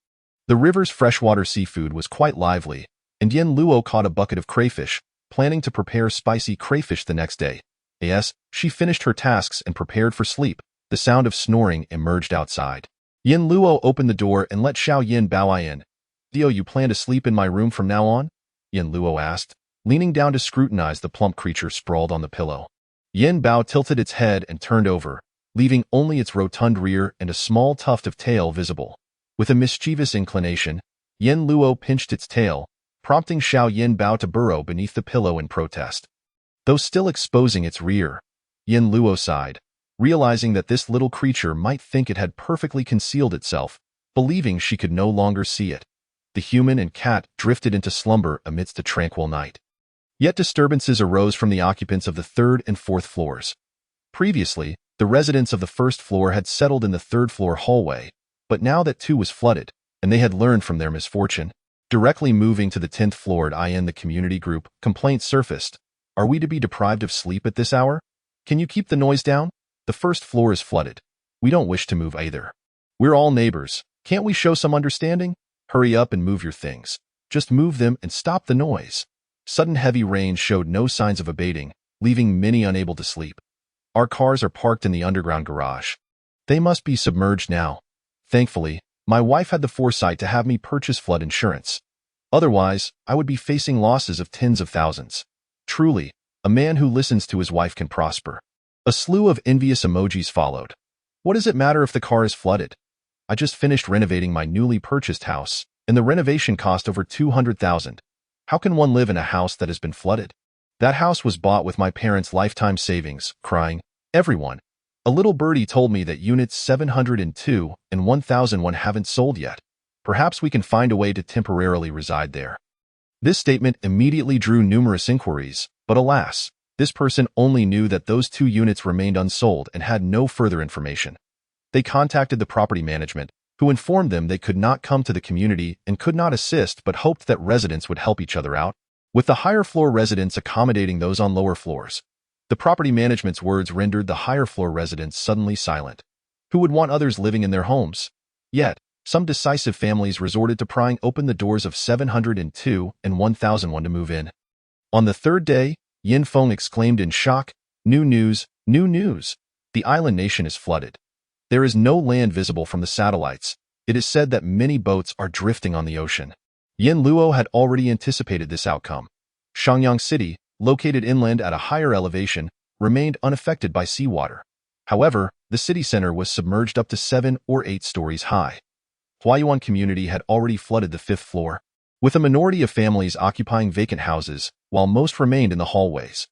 The river's freshwater seafood was quite lively, and Yin Luo caught a bucket of crayfish, planning to prepare spicy crayfish the next day. As she finished her tasks and prepared for sleep, the sound of snoring emerged outside. Yin Luo opened the door and let Xiao Yin Bao in. "Dio, you plan to sleep in my room from now on?" Yin Luo asked, leaning down to scrutinize the plump creature sprawled on the pillow. Yin Bao tilted its head and turned over, leaving only its rotund rear and a small tuft of tail visible. With a mischievous inclination, Yin Luo pinched its tail, prompting Xiao Yin Bao to burrow beneath the pillow in protest. Though still exposing its rear, Yin Luo sighed, realizing that this little creature might think it had perfectly concealed itself, believing she could no longer see it. The human and cat drifted into slumber amidst a tranquil night. Yet disturbances arose from the occupants of the third and fourth floors. Previously, the residents of the first floor had settled in the third-floor hallway, but now that too was flooded, and they had learned from their misfortune. Directly moving to the 10th floor in the community group, complaints surfaced. "Are we to be deprived of sleep at this hour? Can you keep the noise down? The first floor is flooded. We don't wish to move either. We're all neighbors. Can't we show some understanding? Hurry up and move your things. Just move them and stop the noise." Sudden heavy rain showed no signs of abating, leaving many unable to sleep. "Our cars are parked in the underground garage. They must be submerged now. Thankfully, my wife had the foresight to have me purchase flood insurance. Otherwise, I would be facing losses of tens of thousands. Truly, a man who listens to his wife can prosper." A slew of envious emojis followed. "What does it matter if the car is flooded? I just finished renovating my newly purchased house, and the renovation cost over 200,000. How can one live in a house that has been flooded? That house was bought with my parents' lifetime savings," crying. "Everyone. A little birdie told me that units 702 and 1001 haven't sold yet. Perhaps we can find a way to temporarily reside there." This statement immediately drew numerous inquiries, but alas, this person only knew that those 2 units remained unsold and had no further information. They contacted the property management, who informed them they could not come to the community and could not assist but hoped that residents would help each other out, with the higher floor residents accommodating those on lower floors. The property management's words rendered the higher floor residents suddenly silent. Who would want others living in their homes? Yet, some decisive families resorted to prying open the doors of 702 and 1001 to move in. On the third day, Yin Feng exclaimed in shock, "New news, new news! The island nation is flooded. There is no land visible from the satellites. It is said that many boats are drifting on the ocean." Yin Luo had already anticipated this outcome. Shangyang City, located inland at a higher elevation, remained unaffected by seawater. However, the city center was submerged up to 7 or 8 stories high. Huayuan community had already flooded the 5th floor, with a minority of families occupying vacant houses, while most remained in the hallways.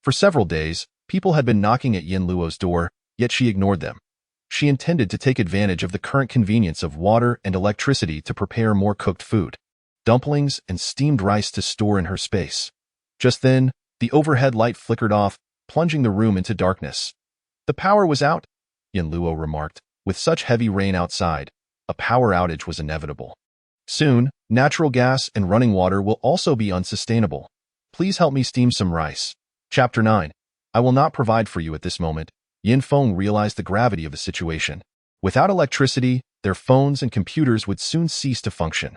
For several days, people had been knocking at Yin Luo's door, yet she ignored them. She intended to take advantage of the current convenience of water and electricity to prepare more cooked food, dumplings and steamed rice to store in her space. Just then, the overhead light flickered off, plunging the room into darkness. "The power was out," Yin Luo remarked. With such heavy rain outside, a power outage was inevitable. "Soon, natural gas and running water will also be unsustainable. Please help me steam some rice." Chapter 9. "I will not provide for you at this moment." Yin Feng realized the gravity of the situation. Without electricity, their phones and computers would soon cease to function.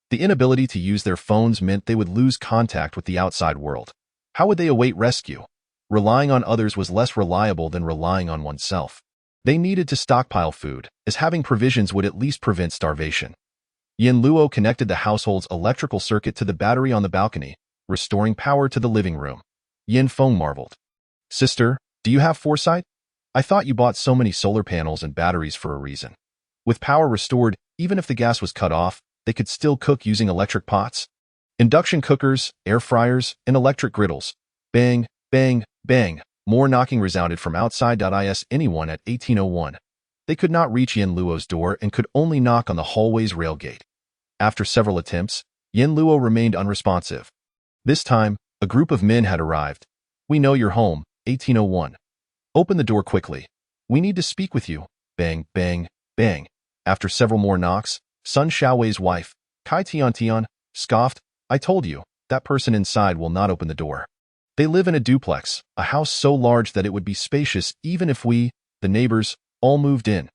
The inability to use their phones meant they would lose contact with the outside world. How would they await rescue? Relying on others was less reliable than relying on oneself. They needed to stockpile food, as having provisions would at least prevent starvation. Yin Luo connected the household's electrical circuit to the battery on the balcony, restoring power to the living room. Yin Feng marveled. "Sister, do you have foresight? I thought you bought so many solar panels and batteries for a reason." With power restored, even if the gas was cut off, they could still cook using electric pots. Induction cookers, air fryers, and electric griddles. Bang, bang, bang. More knocking resounded from outside. Anyone at 1801. They could not reach Yin Luo's door and could only knock on the hallway's railgate. After several attempts, Yin Luo remained unresponsive. This time, a group of men had arrived. "We know you're home, 1801. Open the door quickly. We need to speak with you." Bang, bang, bang. After several more knocks, Sun Xiaowei's wife, Kai Tiantian, scoffed, "I told you, that person inside will not open the door." They live in a duplex, a house so large that it would be spacious even if we, the neighbors, all moved in.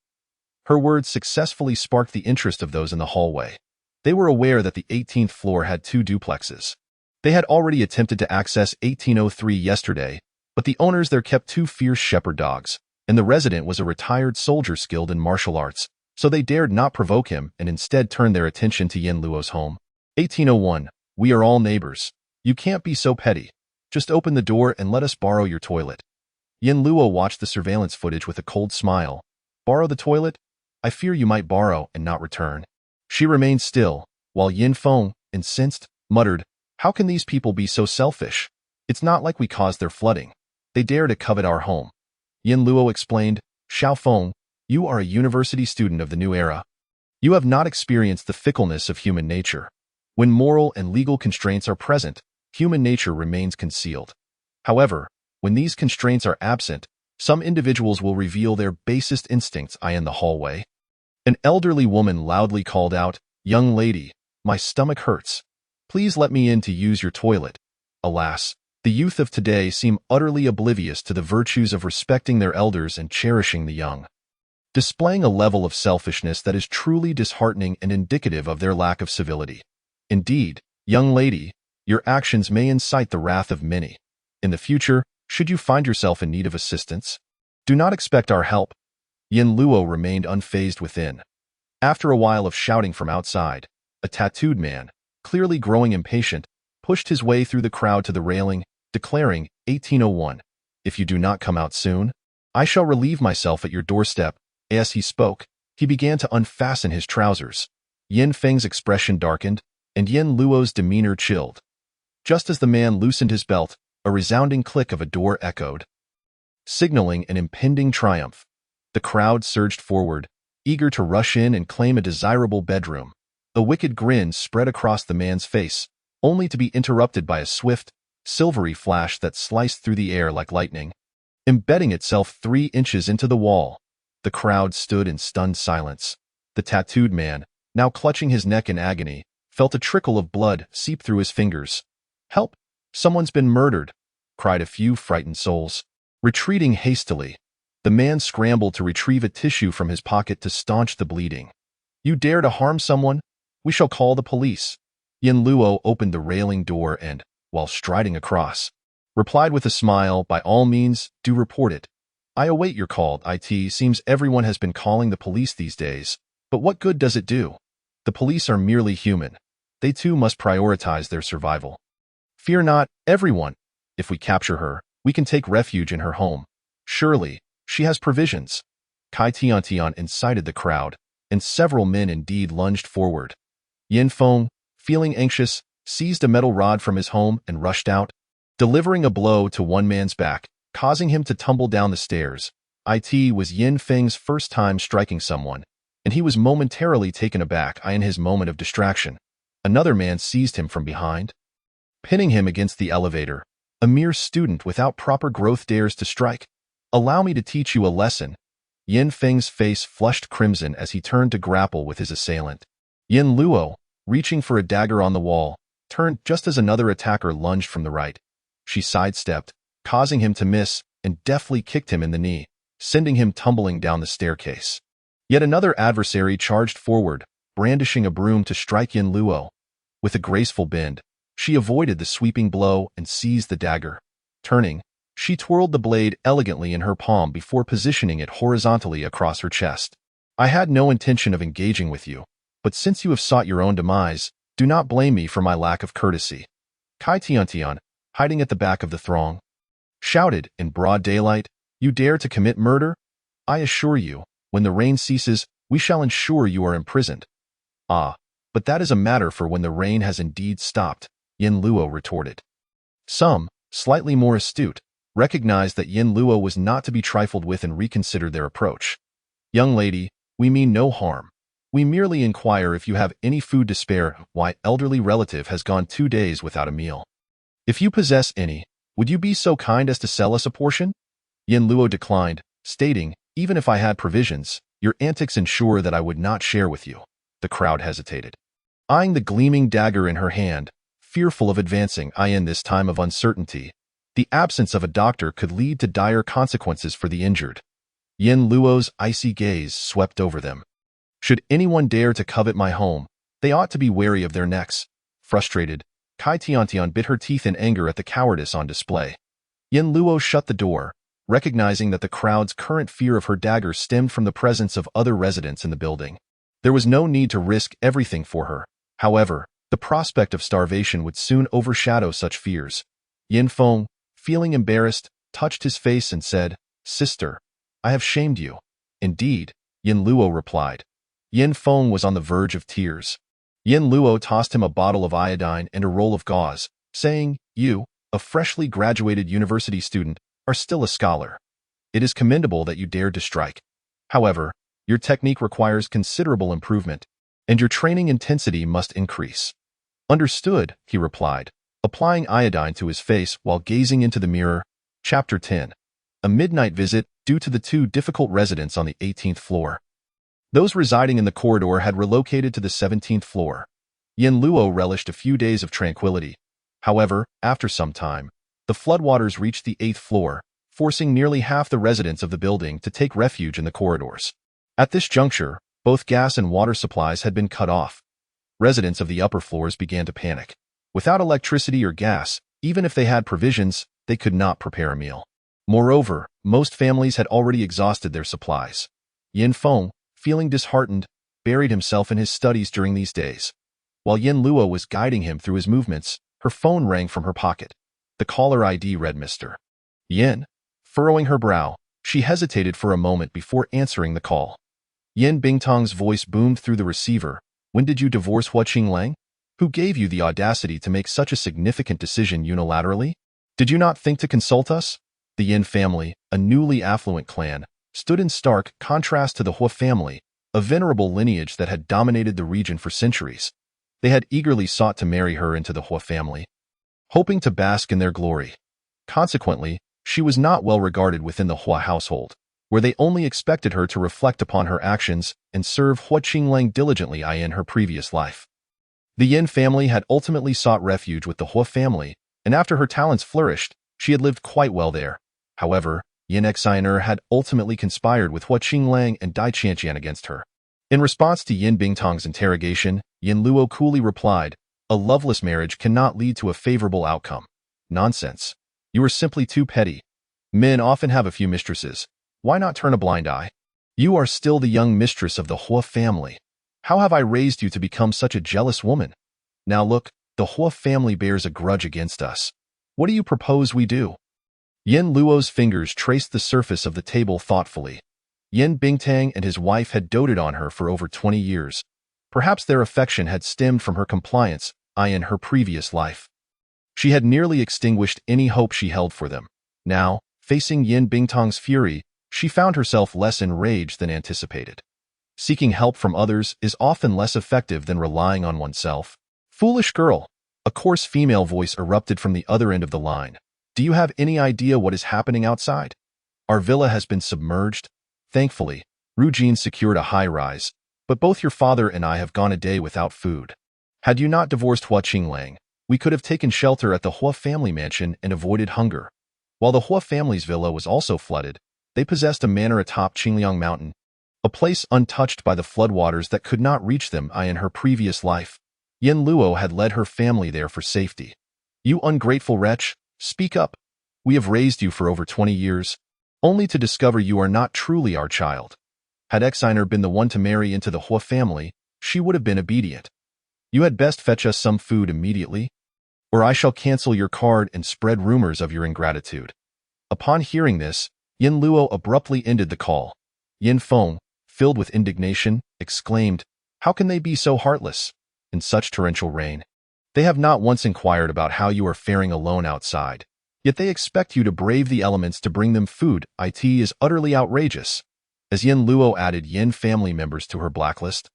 Her words successfully sparked the interest of those in the hallway. They were aware that the 18th floor had 2 duplexes. They had already attempted to access 1803 yesterday, but the owners there kept 2 fierce shepherd dogs, and the resident was a retired soldier skilled in martial arts, so they dared not provoke him and instead turned their attention to Yin Luo's home. 1801. We are all neighbors. You can't be so petty. Just open the door and let us borrow your toilet. Yin Luo watched the surveillance footage with a cold smile. Borrow the toilet? I fear you might borrow and not return. She remained still, while Yin Feng, incensed, muttered, How can these people be so selfish? It's not like we caused their flooding. They dare to covet our home. Yin Luo explained, Xiao Feng, you are a university student of the new era. You have not experienced the fickleness of human nature. When moral and legal constraints are present, human nature remains concealed. However, when these constraints are absent, some individuals will reveal their basest instincts. In the hallway, an elderly woman loudly called out, Young lady, my stomach hurts. Please let me in to use your toilet. Alas, the youth of today seem utterly oblivious to the virtues of respecting their elders and cherishing the young, displaying a level of selfishness that is truly disheartening and indicative of their lack of civility. Indeed, young lady, your actions may incite the wrath of many. In the future, should you find yourself in need of assistance, do not expect our help. Yin Luo remained unfazed within. After a while of shouting from outside, a tattooed man, clearly growing impatient, pushed his way through the crowd to the railing, declaring, 1801, If you do not come out soon, I shall relieve myself at your doorstep. As he spoke, he began to unfasten his trousers. Yin Feng's expression darkened, and Yin Luo's demeanor chilled. Just as the man loosened his belt, a resounding click of a door echoed, signaling an impending triumph. The crowd surged forward, eager to rush in and claim a desirable bedroom. A wicked grin spread across the man's face, only to be interrupted by a swift, silvery flash that sliced through the air like lightning, embedding itself 3 inches into the wall. The crowd stood in stunned silence. The tattooed man, now clutching his neck in agony, felt a trickle of blood seep through his fingers. Help! Someone's been murdered, cried a few frightened souls. Retreating hastily, the man scrambled to retrieve a tissue from his pocket to staunch the bleeding. You dare to harm someone? We shall call the police. Yin Luo opened the railing door and, while striding across, replied with a smile, By all means, do report it. I await your call. It seems everyone has been calling the police these days, but what good does it do? The police are merely human. They too must prioritize their survival. Fear not, everyone. If we capture her, we can take refuge in her home. Surely, she has provisions. Kai Tiantian incited the crowd, and several men indeed lunged forward. Yin Feng, feeling anxious, seized a metal rod from his home and rushed out, delivering a blow to one man's back, causing him to tumble down the stairs. It was Yin Feng's first time striking someone, and he was momentarily taken aback in his moment of distraction. Another man seized him from behind, pinning him against the elevator. A mere student without proper growth dares to strike. Allow me to teach you a lesson. Yin Feng's face flushed crimson as he turned to grapple with his assailant. Yin Luo, reaching for a dagger on the wall, turned just as another attacker lunged from the right. She sidestepped, causing him to miss, and deftly kicked him in the knee, sending him tumbling down the staircase. Yet another adversary charged forward, brandishing a broom to strike Yin Luo. With a graceful bend, she avoided the sweeping blow and seized the dagger. Turning, she twirled the blade elegantly in her palm before positioning it horizontally across her chest. I had no intention of engaging with you, but since you have sought your own demise, do not blame me for my lack of courtesy. Kai Tiantian, hiding at the back of the throng, shouted in broad daylight, You dare to commit murder? I assure you, when the rain ceases, we shall ensure you are imprisoned. Ah, but that is a matter for when the rain has indeed stopped, Yin Luo retorted. Some, slightly more astute, recognized that Yin Luo was not to be trifled with and reconsidered their approach. Young lady, we mean no harm. We merely inquire if you have any food to spare. Why, elderly relative has gone 2 days without a meal. If you possess any, would you be so kind as to sell us a portion? Yin Luo declined, stating, Even if I had provisions, your antics ensure that I would not share with you. The crowd hesitated, eyeing the gleaming dagger in her hand, fearful of advancing in this time of uncertainty. The absence of a doctor could lead to dire consequences for the injured. Yin Luo's icy gaze swept over them. Should anyone dare to covet my home, they ought to be wary of their necks. Frustrated, Kai Tiantian bit her teeth in anger at the cowardice on display. Yin Luo shut the door, recognizing that the crowd's current fear of her dagger stemmed from the presence of other residents in the building. There was no need to risk everything for her. However, the prospect of starvation would soon overshadow such fears. Yin Feng, feeling embarrassed, touched his face and said, "Sister, I have shamed you." "Indeed," Yin Luo replied. Yin Feng was on the verge of tears. Yin Luo tossed him a bottle of iodine and a roll of gauze, saying, "You, a freshly graduated university student, are still a scholar. It is commendable that you dared to strike. However, your technique requires considerable improvement, and your training intensity must increase." "Understood," he replied, applying iodine to his face while gazing into the mirror. Chapter 10. A midnight visit due to the two difficult residents on the 18th floor. Those residing in the corridor had relocated to the 17th floor. Yin Luo relished a few days of tranquility. However, after some time, the floodwaters reached the 8th floor, forcing nearly half the residents of the building to take refuge in the corridors. At this juncture, both gas and water supplies had been cut off. Residents of the upper floors began to panic. Without electricity or gas, even if they had provisions, they could not prepare a meal. Moreover, most families had already exhausted their supplies. Yin Feng, feeling disheartened, buried himself in his studies during these days. While Yin Luo was guiding him through his movements, her phone rang from her pocket. The caller ID read Mr. Yin. Furrowing her brow, she hesitated for a moment before answering the call. Yin Bingtong's voice boomed through the receiver. "When did you divorce Hua Qinglang? Who gave you the audacity to make such a significant decision unilaterally? Did you not think to consult us?" The Yin family, a newly affluent clan, stood in stark contrast to the Hua family, a venerable lineage that had dominated the region for centuries. They had eagerly sought to marry her into the Hua family, hoping to bask in their glory. Consequently, she was not well regarded within the Hua household, where they only expected her to reflect upon her actions and serve Hua Qinglang diligently in her previous life. The Yin family had ultimately sought refuge with the Hua family, and after her talents flourished, she had lived quite well there. However, Yin Xiner had ultimately conspired with Hua Qinglang and Dai Qianqian against her. In response to Yin Bingtong's interrogation, Yin Luo coolly replied, "A loveless marriage cannot lead to a favorable outcome." "Nonsense. You are simply too petty. Men often have a few mistresses. Why not turn a blind eye? You are still the young mistress of the Hua family. How have I raised you to become such a jealous woman? Now look, the Hua family bears a grudge against us. What do you propose we do?" Yin Luo's fingers traced the surface of the table thoughtfully. Yin Bingtang and his wife had doted on her for over 20 years. Perhaps their affection had stemmed from her compliance in her previous life. She had nearly extinguished any hope she held for them. Now, facing Yin Bingtong's fury, she found herself less enraged than anticipated. Seeking help from others is often less effective than relying on oneself. "Foolish girl," a coarse female voice erupted from the other end of the line. "Do you have any idea what is happening outside? Our villa has been submerged. Thankfully, Rujin secured a high-rise, but both your father and I have gone a day without food. Had you not divorced Hua Qinglang, we could have taken shelter at the Hua family mansion and avoided hunger." While the Hua family's villa was also flooded, they possessed a manor atop Qingliang Mountain, a place untouched by the floodwaters that could not reach them in her previous life. Yin Luo had led her family there for safety. "You ungrateful wretch, speak up. We have raised you for over 20 years, only to discover you are not truly our child. Had Xiner been the one to marry into the Hua family, she would have been obedient. You had best fetch us some food immediately, or I shall cancel your card and spread rumors of your ingratitude." Upon hearing this, Yin Luo abruptly ended the call. Yin Feng, filled with indignation, exclaimed, "How can they be so heartless? In such torrential rain. They have not once inquired about how you are faring alone outside, yet they expect you to brave the elements to bring them food. It is utterly outrageous." As Yin Luo added Yin family members to her blacklist,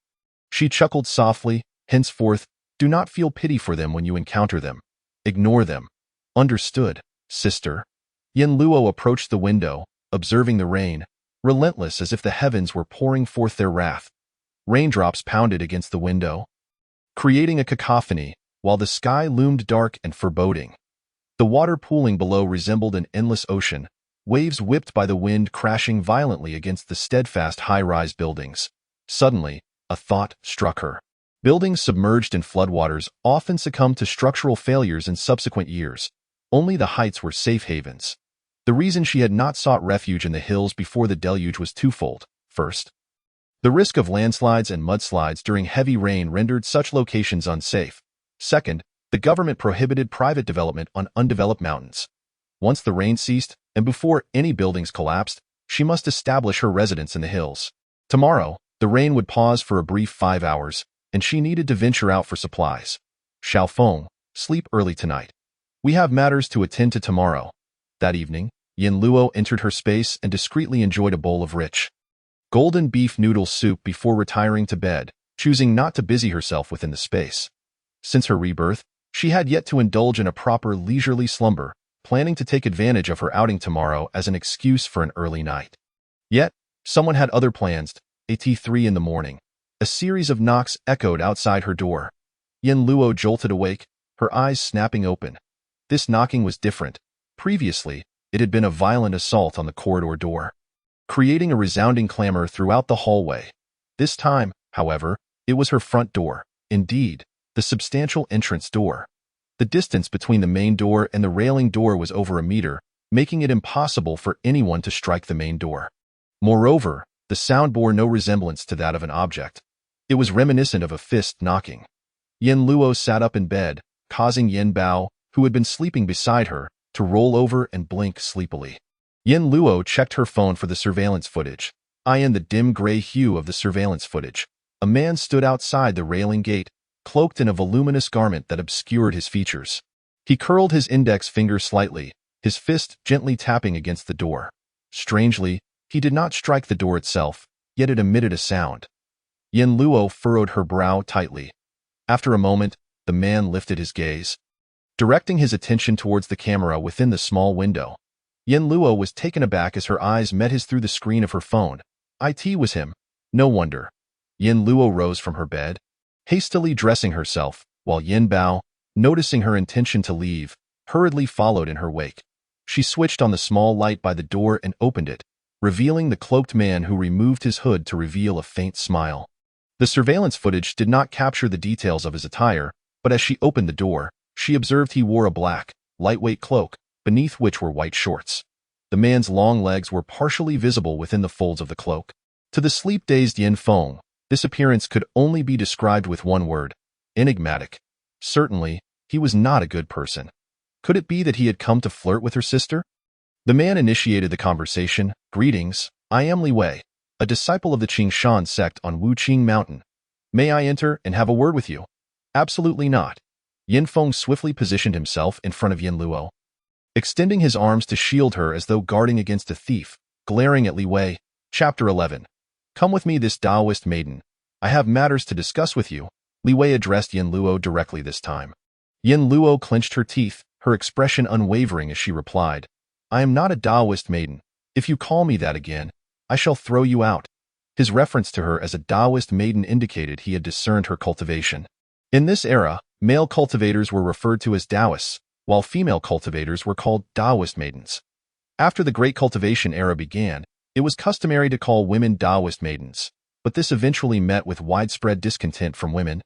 she chuckled softly. "Henceforth, do not feel pity for them when you encounter them. Ignore them. Understood, sister?" Yin Luo approached the window, observing the rain, relentless as if the heavens were pouring forth their wrath. Raindrops pounded against the window, creating a cacophony, while the sky loomed dark and foreboding. The water pooling below resembled an endless ocean, waves whipped by the wind crashing violently against the steadfast high-rise buildings. Suddenly, a thought struck her. Buildings submerged in floodwaters often succumb to structural failures in subsequent years. Only the heights were safe havens. The reason she had not sought refuge in the hills before the deluge was twofold. First, the risk of landslides and mudslides during heavy rain rendered such locations unsafe. Second, the government prohibited private development on undeveloped mountains. Once the rain ceased, and before any buildings collapsed, she must establish her residence in the hills. Tomorrow, the rain would pause for a brief 5 hours, and she needed to venture out for supplies. Xiaofeng, sleep early tonight. We have matters to attend to tomorrow. That evening, Yin Luo entered her space and discreetly enjoyed a bowl of rich, golden beef noodle soup before retiring to bed, choosing not to busy herself within the space. Since her rebirth, she had yet to indulge in a proper leisurely slumber, planning to take advantage of her outing tomorrow as an excuse for an early night. Yet, someone had other plans. At 3 in the morning, a series of knocks echoed outside her door. Yin Luo jolted awake, her eyes snapping open. This knocking was different. Previously, it had been a violent assault on the corridor door, creating a resounding clamor throughout the hallway. This time, however, it was her front door. Indeed, the substantial entrance door. The distance between the main door and the railing door was over a meter, making it impossible for anyone to strike the main door. Moreover, the sound bore no resemblance to that of an object. It was reminiscent of a fist knocking. Yin Luo sat up in bed, causing Yin Bao, who had been sleeping beside her, to roll over and blink sleepily. Yin Luo checked her phone for the surveillance footage. In the dim gray hue of the surveillance footage, a man stood outside the railing gate, cloaked in a voluminous garment that obscured his features. He curled his index finger slightly, his fist gently tapping against the door. Strangely, he did not strike the door itself, yet it emitted a sound. Yin Luo furrowed her brow tightly. After a moment, the man lifted his gaze, directing his attention towards the camera within the small window. Yin Luo was taken aback as her eyes met his through the screen of her phone. It was him. No wonder. Yin Luo rose from her bed, hastily dressing herself, while Yin Bao, noticing her intention to leave, hurriedly followed in her wake. She switched on the small light by the door and opened it, revealing the cloaked man who removed his hood to reveal a faint smile. The surveillance footage did not capture the details of his attire, but as she opened the door, she observed he wore a black, lightweight cloak, beneath which were white shorts. The man's long legs were partially visible within the folds of the cloak. To the sleep-dazed Yin Feng, this appearance could only be described with one word: enigmatic. Certainly, he was not a good person. Could it be that he had come to flirt with her sister? The man initiated the conversation. Greetings, I am Li Wei, a disciple of the Qingshan sect on Wuqing Mountain. May I enter and have a word with you? Absolutely not. Yin Feng swiftly positioned himself in front of Yin Luo, extending his arms to shield her as though guarding against a thief, glaring at Li Wei. Chapter 11. Come with me, this Taoist maiden. I have matters to discuss with you. Li Wei addressed Yin Luo directly this time. Yin Luo clenched her teeth, her expression unwavering as she replied, I am not a Taoist maiden. If you call me that again, I shall throw you out. His reference to her as a Taoist maiden indicated he had discerned her cultivation. In this era, male cultivators were referred to as Taoists, while female cultivators were called Taoist maidens. After the Great Cultivation era began, it was customary to call women Taoist maidens, but this eventually met with widespread discontent from women,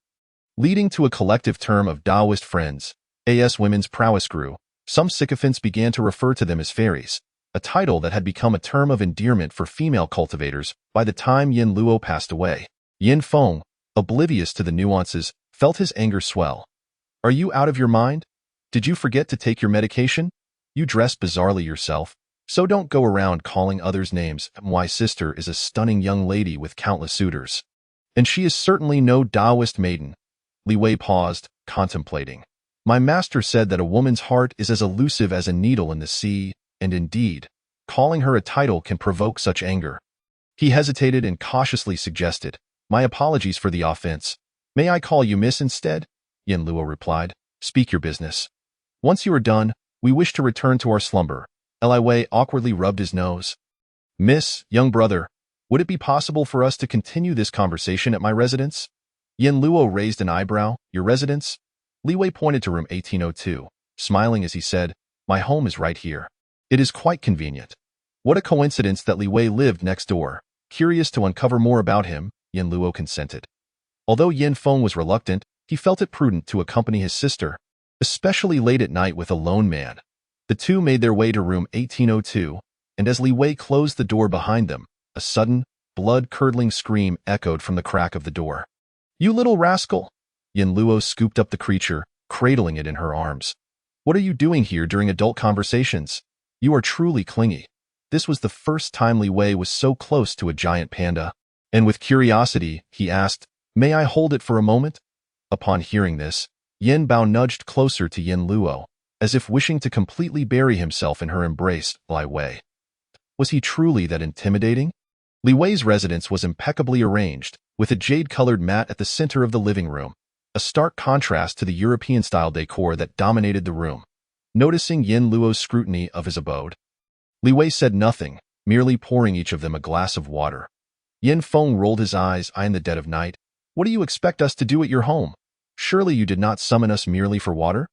leading to a collective term of Taoist friends. As women's prowess grew, some sycophants began to refer to them as fairies, a title that had become a term of endearment for female cultivators by the time Yin Luo passed away. Yin Feng, oblivious to the nuances, felt his anger swell. Are you out of your mind? Did you forget to take your medication? You dress bizarrely yourself, so don't go around calling others names. My sister is a stunning young lady with countless suitors, and she is certainly no Taoist maiden. Li Wei paused, contemplating. My master said that a woman's heart is as elusive as a needle in the sea, and indeed, calling her a title can provoke such anger. He hesitated and cautiously suggested, My apologies for the offense. May I call you Miss instead? Yin Luo replied, Speak your business. Once you are done, we wish to return to our slumber. Li Wei awkwardly rubbed his nose. Miss, young brother, would it be possible for us to continue this conversation at my residence? Yin Luo raised an eyebrow. Your residence? Li Wei pointed to room 1802, smiling as he said, My home is right here. It is quite convenient. What a coincidence that Li Wei lived next door. Curious to uncover more about him, Yin Luo consented. Although Yin Feng was reluctant, he felt it prudent to accompany his sister, especially late at night with a lone man. The two made their way to room 1802, and as Li Wei closed the door behind them, a sudden, blood-curdling scream echoed from the crack of the door. "You little rascal!" Yin Luo scooped up the creature, cradling it in her arms. "What are you doing here during adult conversations? You are truly clingy." This was the first time Li Wei was so close to a giant panda, and with curiosity, he asked, "May I hold it for a moment?" Upon hearing this, Yin Bao nudged closer to Yin Luo, as if wishing to completely bury himself in her embrace. Li Wei. Was he truly that intimidating? Li Wei's residence was impeccably arranged, with a jade-colored mat at the center of the living room, a stark contrast to the European-style decor that dominated the room. Noticing Yin Luo's scrutiny of his abode, Li Wei said nothing, merely pouring each of them a glass of water. Yin Feng rolled his eyes. "In the dead of night, what do you expect us to do at your home? Surely you did not summon us merely for water?"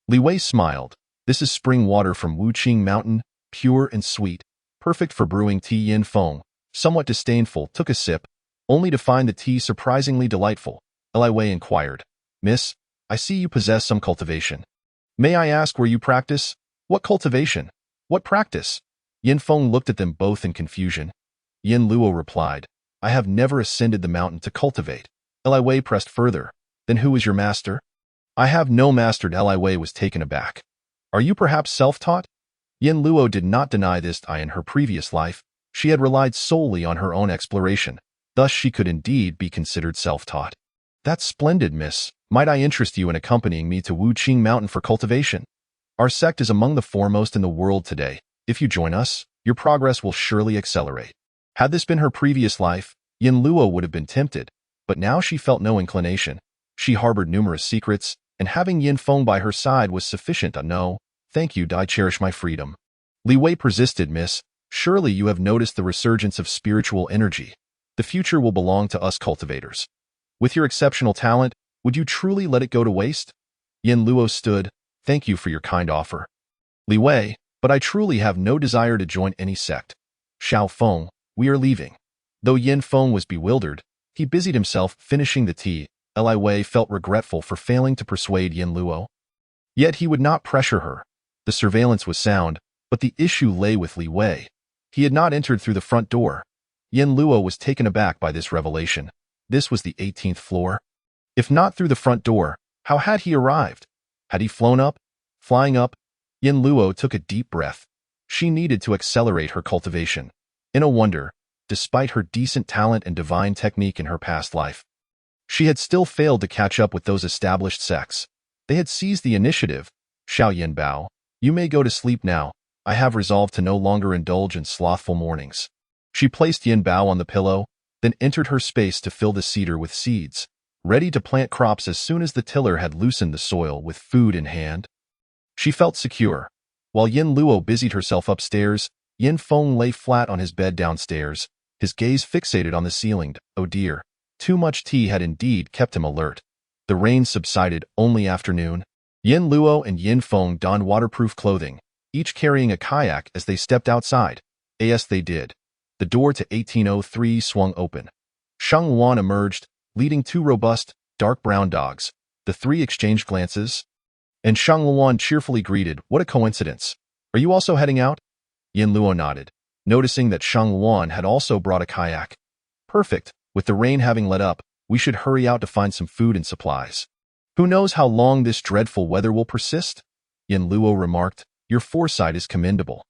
Li Wei smiled. "This is spring water from Wuqing Mountain, pure and sweet, perfect for brewing tea." Yin Feng, somewhat disdainful, took a sip, only to find the tea surprisingly delightful. Li Wei inquired, "Miss, I see you possess some cultivation. May I ask where you practice? What cultivation? What practice?" Yin Feng looked at them both in confusion. Yin Luo replied, "I have never ascended the mountain to cultivate." Li Wei pressed further, "Then who is your master?" "I have no master." Li Wei was taken aback. "Are you perhaps self-taught?" Yin Luo did not deny this. In her previous life, she had relied solely on her own exploration, thus she could indeed be considered self-taught. "That's splendid, miss. Might I interest you in accompanying me to Wuqing Mountain for cultivation? Our sect is among the foremost in the world today. If you join us, your progress will surely accelerate." Had this been her previous life, Yin Luo would have been tempted, but now she felt no inclination. She harbored numerous secrets, and having Yin Feng by her side was sufficient. "No, thank you. I cherish my freedom." Li Wei persisted. "Miss, surely you have noticed the resurgence of spiritual energy. The future will belong to us cultivators. With your exceptional talent, would you truly let it go to waste?" Yin Luo stood. "Thank you for your kind offer, Li Wei, but I truly have no desire to join any sect. Xiao Feng, we are leaving." Though Yin Feng was bewildered, he busied himself finishing the tea. Li Wei felt regretful for failing to persuade Yin Luo. Yet he would not pressure her. The surveillance was sound, but the issue lay with Li Wei. He had not entered through the front door. Yin Luo was taken aback by this revelation. This was the 18th floor. If not through the front door, how had he arrived? Had he flown up? Flying up? Yin Luo took a deep breath. She needed to accelerate her cultivation. In a wonder, despite her decent talent and divine technique in her past life, she had still failed to catch up with those established sects. They had seized the initiative. "Xiao Yin Bao, you may go to sleep now. I have resolved to no longer indulge in slothful mornings." She placed Yin Bao on the pillow, then entered her space to fill the cedar with seeds, ready to plant crops as soon as the tiller had loosened the soil with food in hand. She felt secure. While Yin Luo busied herself upstairs, Yin Feng lay flat on his bed downstairs, his gaze fixated on the ceiling. Oh dear, too much tea had indeed kept him alert. The rain subsided only afternoon. Yin Luo and Yin Feng donned waterproof clothing, each carrying a kayak as they stepped outside. As they did, the door to 1803 swung open. Shang Wan emerged, leading two robust, dark brown dogs. The three exchanged glances, and Shang Wan cheerfully greeted, "What a coincidence. Are you also heading out?" Yin Luo nodded, noticing that Shang Wan had also brought a kayak. "Perfect. With the rain having let up, we should hurry out to find some food and supplies. Who knows how long this dreadful weather will persist?" Yin Luo remarked, "Your foresight is commendable.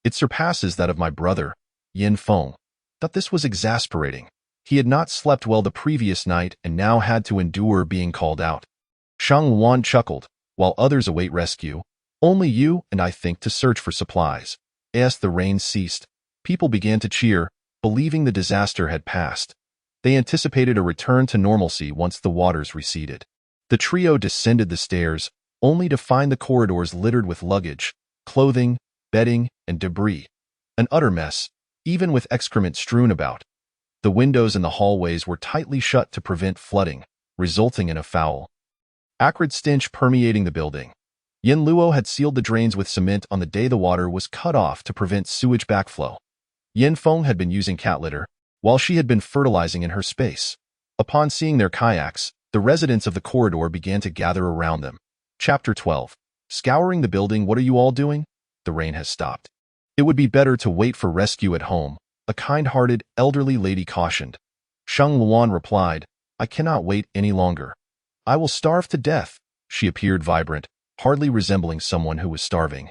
It surpasses that of my brother, Yin Feng." Thought this was exasperating. He had not slept well the previous night and now had to endure being called out. Shang Wan chuckled. "While others await rescue, only you and I think to search for supplies." As the rain ceased, people began to cheer, believing the disaster had passed. They anticipated a return to normalcy once the waters receded. The trio descended the stairs, only to find the corridors littered with luggage, clothing, bedding, and debris. An utter mess, even with excrement strewn about. The windows in the hallways were tightly shut to prevent flooding, resulting in a foul, acrid stench permeating the building. Yin Luo had sealed the drains with cement on the day the water was cut off to prevent sewage backflow. Yin Feng had been using cat litter, while she had been fertilizing in her space. Upon seeing their kayaks, the residents of the corridor began to gather around them. Chapter 12. Scouring the building. What are you all doing? The rain has stopped. It would be better to wait for rescue at home, a kind-hearted, elderly lady cautioned. Sheng Luan replied, I cannot wait any longer. I will starve to death. She appeared vibrant, hardly resembling someone who was starving.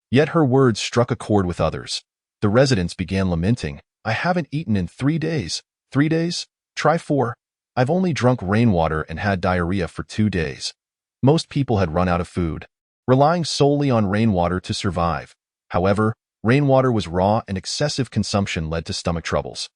Yet her words struck a chord with others. The residents began lamenting, I haven't eaten in 3 days. 3 days? Try 4. I've only drunk rainwater and had diarrhea for 2 days. Most people had run out of food, relying solely on rainwater to survive. However, rainwater was raw and excessive consumption led to stomach troubles.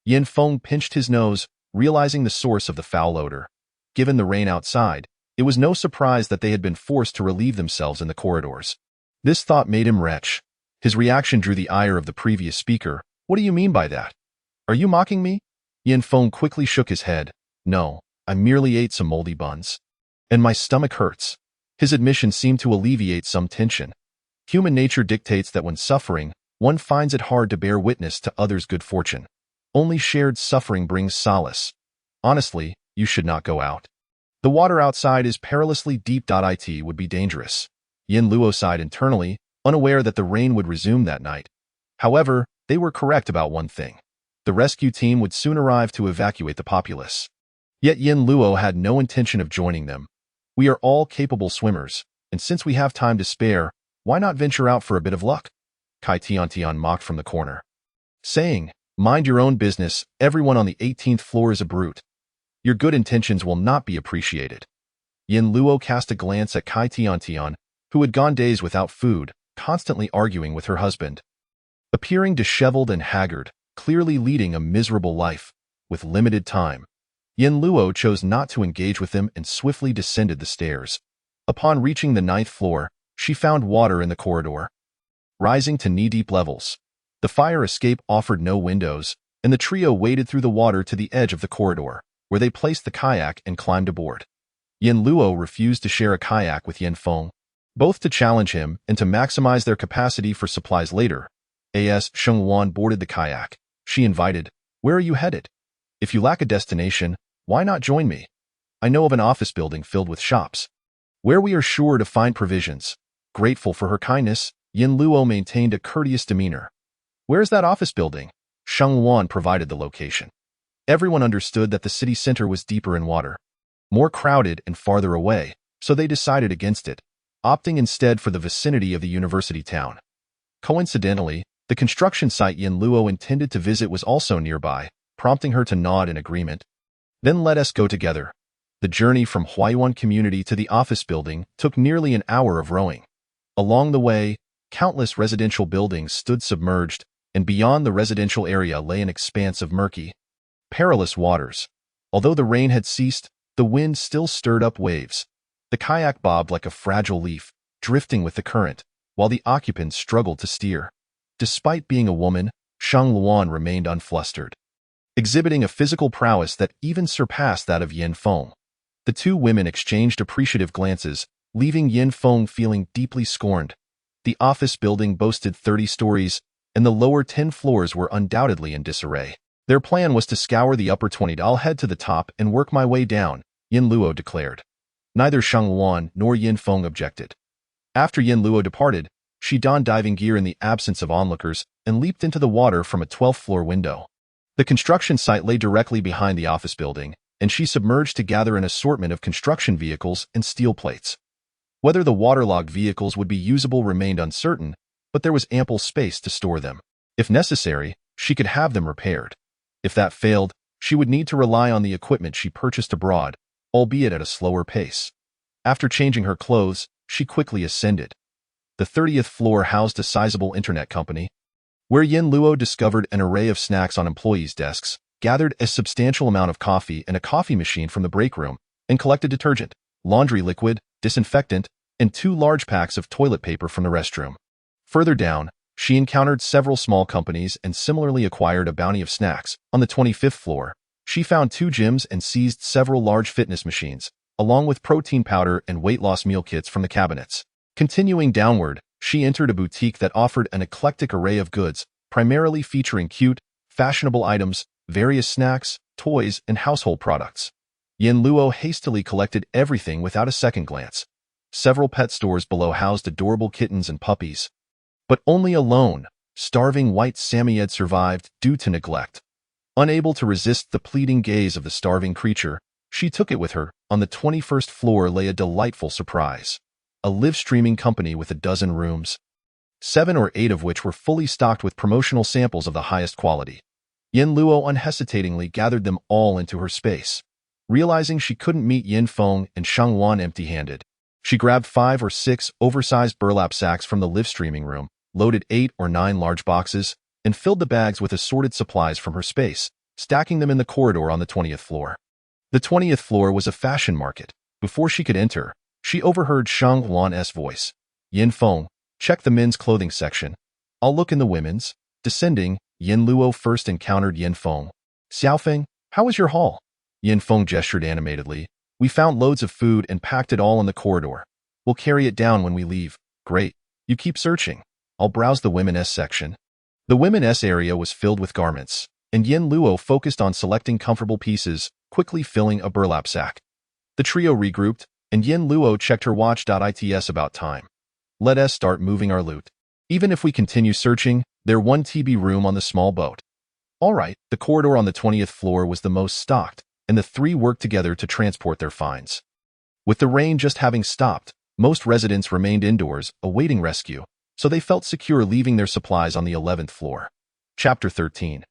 Yin Feng pinched his nose, realizing the source of the foul odor. Given the rain outside, it was no surprise that they had been forced to relieve themselves in the corridors. This thought made him retch. His reaction drew the ire of the previous speaker. What do you mean by that? Are you mocking me? Yin Feng quickly shook his head. No, I merely ate some moldy buns. And my stomach hurts. His admission seemed to alleviate some tension. Human nature dictates that when suffering, one finds it hard to bear witness to others' good fortune. Only shared suffering brings solace. Honestly, you should not go out. The water outside is perilously deep. It would be dangerous. Yin Luo sighed internally, unaware that the rain would resume that night. However, they were correct about one thing. The rescue team would soon arrive to evacuate the populace. Yet Yin Luo had no intention of joining them. We are all capable swimmers, and since we have time to spare, why not venture out for a bit of luck? Kai Tiantian mocked from the corner, saying, mind your own business, everyone on the 18th floor is a brute. Your good intentions will not be appreciated. Yin Luo cast a glance at Kai Tiantian, who had gone days without food, constantly arguing with her husband. Appearing disheveled and haggard, clearly leading a miserable life, with limited time. Yin Luo chose not to engage with them and swiftly descended the stairs. Upon reaching the 9th floor, she found water in the corridor, rising to knee-deep levels. The fire escape offered no windows, and the trio waded through the water to the edge of the corridor, where they placed the kayak and climbed aboard. Yin Luo refused to share a kayak with Yin Feng, both to challenge him and to maximize their capacity for supplies later. As Sheng Wan boarded the kayak, she invited, where are you headed? If you lack a destination, why not join me? I know of an office building filled with shops, where we are sure to find provisions. Grateful for her kindness, Yin Luo maintained a courteous demeanor. Where's that office building? Sheng Wan provided the location. Everyone understood that the city center was deeper in water, more crowded and farther away, so they decided against it, opting instead for the vicinity of the university town. Coincidentally, the construction site Yin Luo intended to visit was also nearby, prompting her to nod in agreement. Then let us go together. The journey from Huayuan community to the office building took nearly an hour of rowing. Along the way, countless residential buildings stood submerged, and beyond the residential area lay an expanse of murky, perilous waters. Although the rain had ceased, the wind still stirred up waves. The kayak bobbed like a fragile leaf, drifting with the current, while the occupants struggled to steer. Despite being a woman, Sheng Luan remained unflustered, exhibiting a physical prowess that even surpassed that of Yin Feng. The two women exchanged appreciative glances, leaving Yin Feng feeling deeply scorned. The office building boasted 30 stories, and the lower 10 floors were undoubtedly in disarray. Their plan was to scour the upper 20. I'll head to the top and work my way down, Yin Luo declared. Neither Sheng Luan nor Yin Feng objected. After Yin Luo departed, she donned diving gear in the absence of onlookers and leaped into the water from a 12th floor window. The construction site lay directly behind the office building, and she submerged to gather an assortment of construction vehicles and steel plates. Whether the waterlogged vehicles would be usable remained uncertain, but there was ample space to store them. If necessary, she could have them repaired. If that failed, she would need to rely on the equipment she purchased abroad, albeit at a slower pace. After changing her clothes, she quickly ascended. The 30th floor housed a sizable internet company, where Yin Luo discovered an array of snacks on employees' desks, gathered a substantial amount of coffee and a coffee machine from the break room, and collected detergent, laundry liquid, disinfectant, and 2 large packs of toilet paper from the restroom. Further down, she encountered several small companies and similarly acquired a bounty of snacks. On the 25th floor, she found 2 gyms and seized several large fitness machines, along with protein powder and weight loss meal kits from the cabinets. Continuing downward, she entered a boutique that offered an eclectic array of goods, primarily featuring cute, fashionable items, various snacks, toys, and household products. Yin Luo hastily collected everything without a second glance. Several pet stores below housed adorable kittens and puppies. But only a lone, starving white Samoyed survived due to neglect. Unable to resist the pleading gaze of the starving creature, she took it with her. On the 21st floor lay a delightful surprise. A live-streaming company with a dozen rooms, 7 or 8 of which were fully stocked with promotional samples of the highest quality. Yin Luo unhesitatingly gathered them all into her space. Realizing she couldn't meet Yin Feng and Shang Wan empty-handed, she grabbed 5 or 6 oversized burlap sacks from the live-streaming room, loaded 8 or 9 large boxes, and filled the bags with assorted supplies from her space, stacking them in the corridor on the 20th floor. The 20th floor was a fashion market. Before she could enter, she overheard Shang Wan's voice. Yin Feng, check the men's clothing section. I'll look in the women's. Descending, Yin Luo first encountered Yin Feng. Xiaofeng, how was your haul? Yin Feng gestured animatedly. We found loads of food and packed it all in the corridor. We'll carry it down when we leave. Great. You keep searching. I'll browse the women's section. The women's area was filled with garments, and Yin Luo focused on selecting comfortable pieces, quickly filling a burlap sack. The trio regrouped, and Yin Luo checked her watch. It's about time. Let us start moving our loot. Even if we continue searching, there 1 TB room on the small boat. All right, the corridor on the 20th floor was the most stocked, and the 3 worked together to transport their finds. With the rain just having stopped, most residents remained indoors, awaiting rescue, so they felt secure leaving their supplies on the 11th floor. Chapter 13.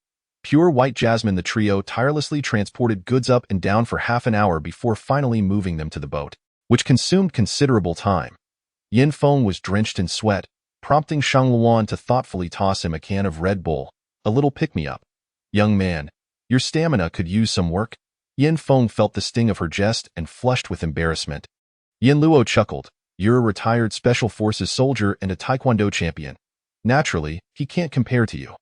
Pure white jasmine. The trio tirelessly transported goods up and down for half an hour before finally moving them to the boat, which consumed considerable time. Yin Feng was drenched in sweat, prompting Shang Luan to thoughtfully toss him a can of Red Bull, a little pick-me-up. Young man, your stamina could use some work. Yin Feng felt the sting of her jest and flushed with embarrassment. Yin Luo chuckled. You're a retired Special Forces soldier and a Taekwondo champion. Naturally, he can't compare to you.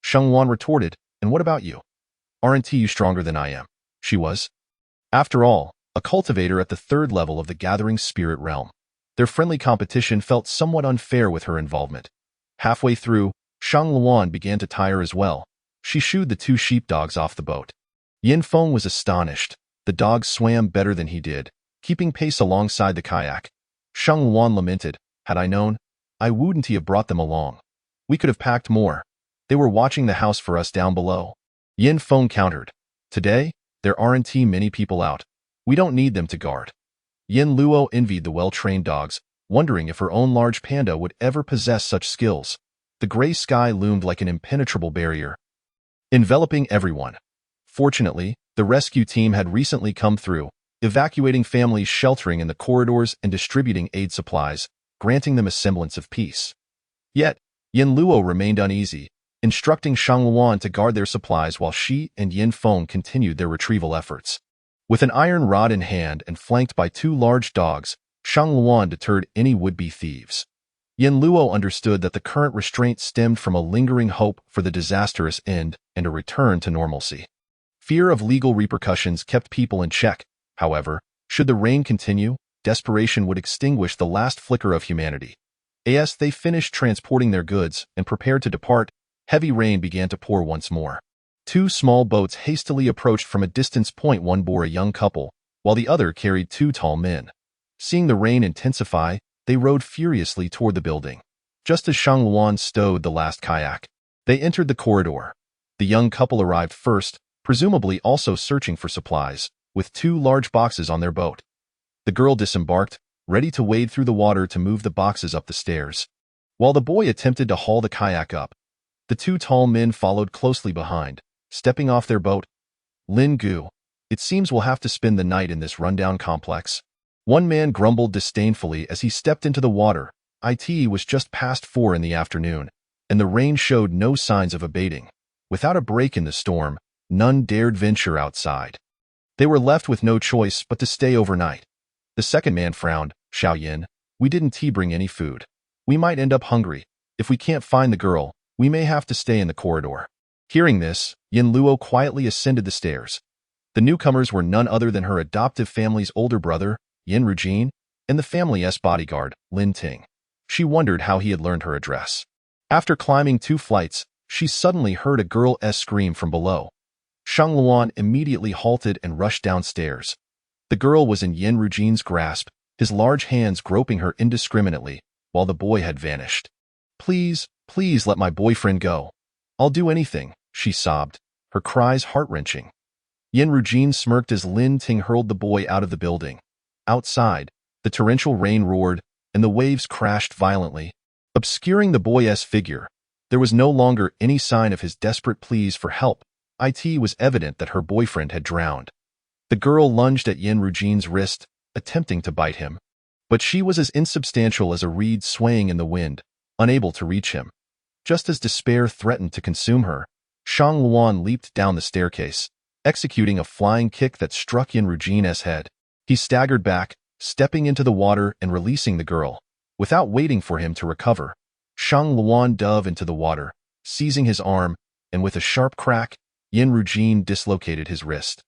Shang Wan retorted, and what about you? Aren't you stronger than I am? She was. After all, a cultivator at the 3rd level of the Gathering Spirit realm. Their friendly competition felt somewhat unfair with her involvement. Halfway through, Shang Luan began to tire as well. She shooed the 2 sheepdogs off the boat. Yin Feng was astonished. The dogs swam better than he did, keeping pace alongside the kayak. Shang Luan lamented, had I known, I wouldn't have brought them along. We could have packed more. They were watching the house for us down below. Yin Feng countered, today, there aren't many people out. We don't need them to guard. Yin Luo envied the well-trained dogs, wondering if her own large panda would ever possess such skills. The gray sky loomed like an impenetrable barrier, enveloping everyone. Fortunately, the rescue team had recently come through, evacuating families sheltering in the corridors and distributing aid supplies, granting them a semblance of peace. Yet, Yin Luo remained uneasy, instructing Shang Luan to guard their supplies while she and Yin Feng continued their retrieval efforts. With an iron rod in hand and flanked by 2 large dogs, Shang Luan deterred any would-be thieves. Yin Luo understood that the current restraint stemmed from a lingering hope for the disastrous end and a return to normalcy. Fear of legal repercussions kept people in check. However, should the rain continue, desperation would extinguish the last flicker of humanity. As they finished transporting their goods and prepared to depart, heavy rain began to pour once more. 2 small boats hastily approached from a distance. One bore a young couple, while the other carried 2 tall men. Seeing the rain intensify, they rowed furiously toward the building. Just as Shang Luan stowed the last kayak, they entered the corridor. The young couple arrived first, presumably also searching for supplies, with 2 large boxes on their boat. The girl disembarked, ready to wade through the water to move the boxes up the stairs. While the boy attempted to haul the kayak up, the 2 tall men followed closely behind, stepping off their boat. Lin Gu, it seems we'll have to spend the night in this rundown complex. One man grumbled disdainfully as he stepped into the water. It was just past 4 in the afternoon, and the rain showed no signs of abating. Without a break in the storm, none dared venture outside. They were left with no choice but to stay overnight. The second man frowned. Xiao Yin, we didn't bring any food. We might end up hungry. If we can't find the girl, we may have to stay in the corridor. Hearing this, Yin Luo quietly ascended the stairs. The newcomers were none other than her adoptive family's older brother, Yin Rujin, and the family's bodyguard, Lin Ting. She wondered how he had learned her address. After climbing 2 flights, she suddenly heard a girl's scream from below. Shang Luan immediately halted and rushed downstairs. The girl was in Yin Rujian's grasp, his large hands groping her indiscriminately, while the boy had vanished. Please, please let my boyfriend go. I'll do anything, she sobbed, her cries heart-wrenching. Yin Rujian smirked as Lin Ting hurled the boy out of the building. Outside, the torrential rain roared, and the waves crashed violently, obscuring the boy's figure. There was no longer any sign of his desperate pleas for help. It was evident that her boyfriend had drowned. The girl lunged at Yin Rujian's wrist, attempting to bite him. But she was as insubstantial as a reed swaying in the wind, unable to reach him. Just as despair threatened to consume her, Shang Luan leaped down the staircase, executing a flying kick that struck Yin Rujian's head. He staggered back, stepping into the water and releasing the girl. Without waiting for him to recover, Shang Luan dove into the water, seizing his arm, and with a sharp crack, Yin Rujian dislocated his wrist.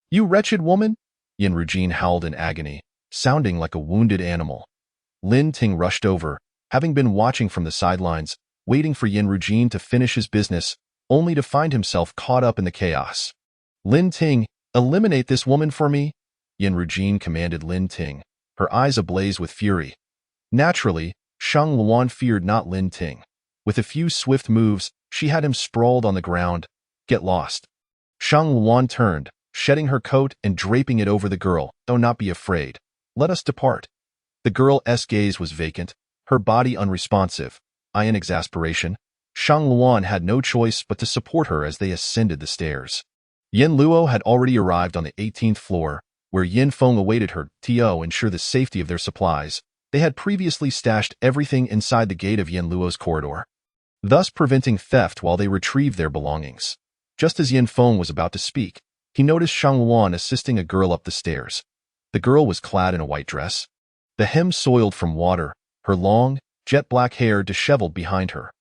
You wretched woman! Yin Rujian howled in agony, sounding like a wounded animal. Lin Ting rushed over, having been watching from the sidelines, waiting for Yin Rujian to finish his business, only to find himself caught up in the chaos. Lin Ting, eliminate this woman for me! Yin Rujian commanded Lin Ting, her eyes ablaze with fury. Naturally, Shang Luan feared not Lin Ting. With a few swift moves, she had him sprawled on the ground. Get lost. Shang Luan turned, shedding her coat and draping it over the girl. Do not be afraid. Let us depart. The girl's gaze was vacant, her body unresponsive. In exasperation, Shang Luan had no choice but to support her as they ascended the stairs. Yin Luo had already arrived on the 18th floor, where Yin Feng awaited her. To ensure the safety of their supplies, they had previously stashed everything inside the gate of Yin Luo's corridor, thus preventing theft while they retrieved their belongings. Just as Yin Feng was about to speak, he noticed Shang Luan assisting a girl up the stairs. The girl was clad in a white dress. The hem soiled from water, her long, jet-black hair disheveled behind her.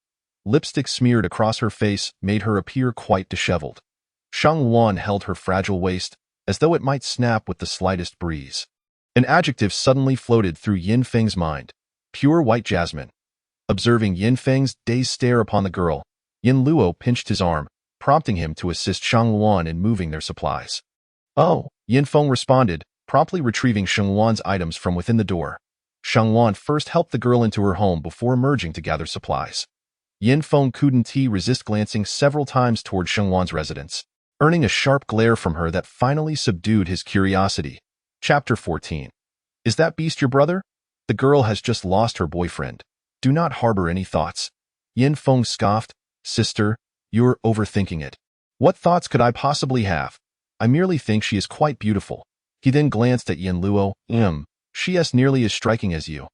Lipstick smeared across her face made her appear quite disheveled. Shang Luan held her fragile waist, as though it might snap with the slightest breeze. An adjective suddenly floated through Yin Feng's mind. Pure white jasmine. Observing Yin Feng's dazed stare upon the girl, Yin Luo pinched his arm, prompting him to assist Shang Luan in moving their supplies. Oh, Yin Feng responded, promptly retrieving Shang Luan's items from within the door. Shang Luan first helped the girl into her home before emerging to gather supplies. Yin Feng couldn't resist glancing several times toward Shang Luan's residence, earning a sharp glare from her that finally subdued his curiosity. Chapter 14. Is that beast your brother? The girl has just lost her boyfriend. Do not harbor any thoughts. Yin Feng scoffed. Sister, you're overthinking it. What thoughts could I possibly have? I merely think she is quite beautiful. He then glanced at Yin Luo. She is nearly as striking as you.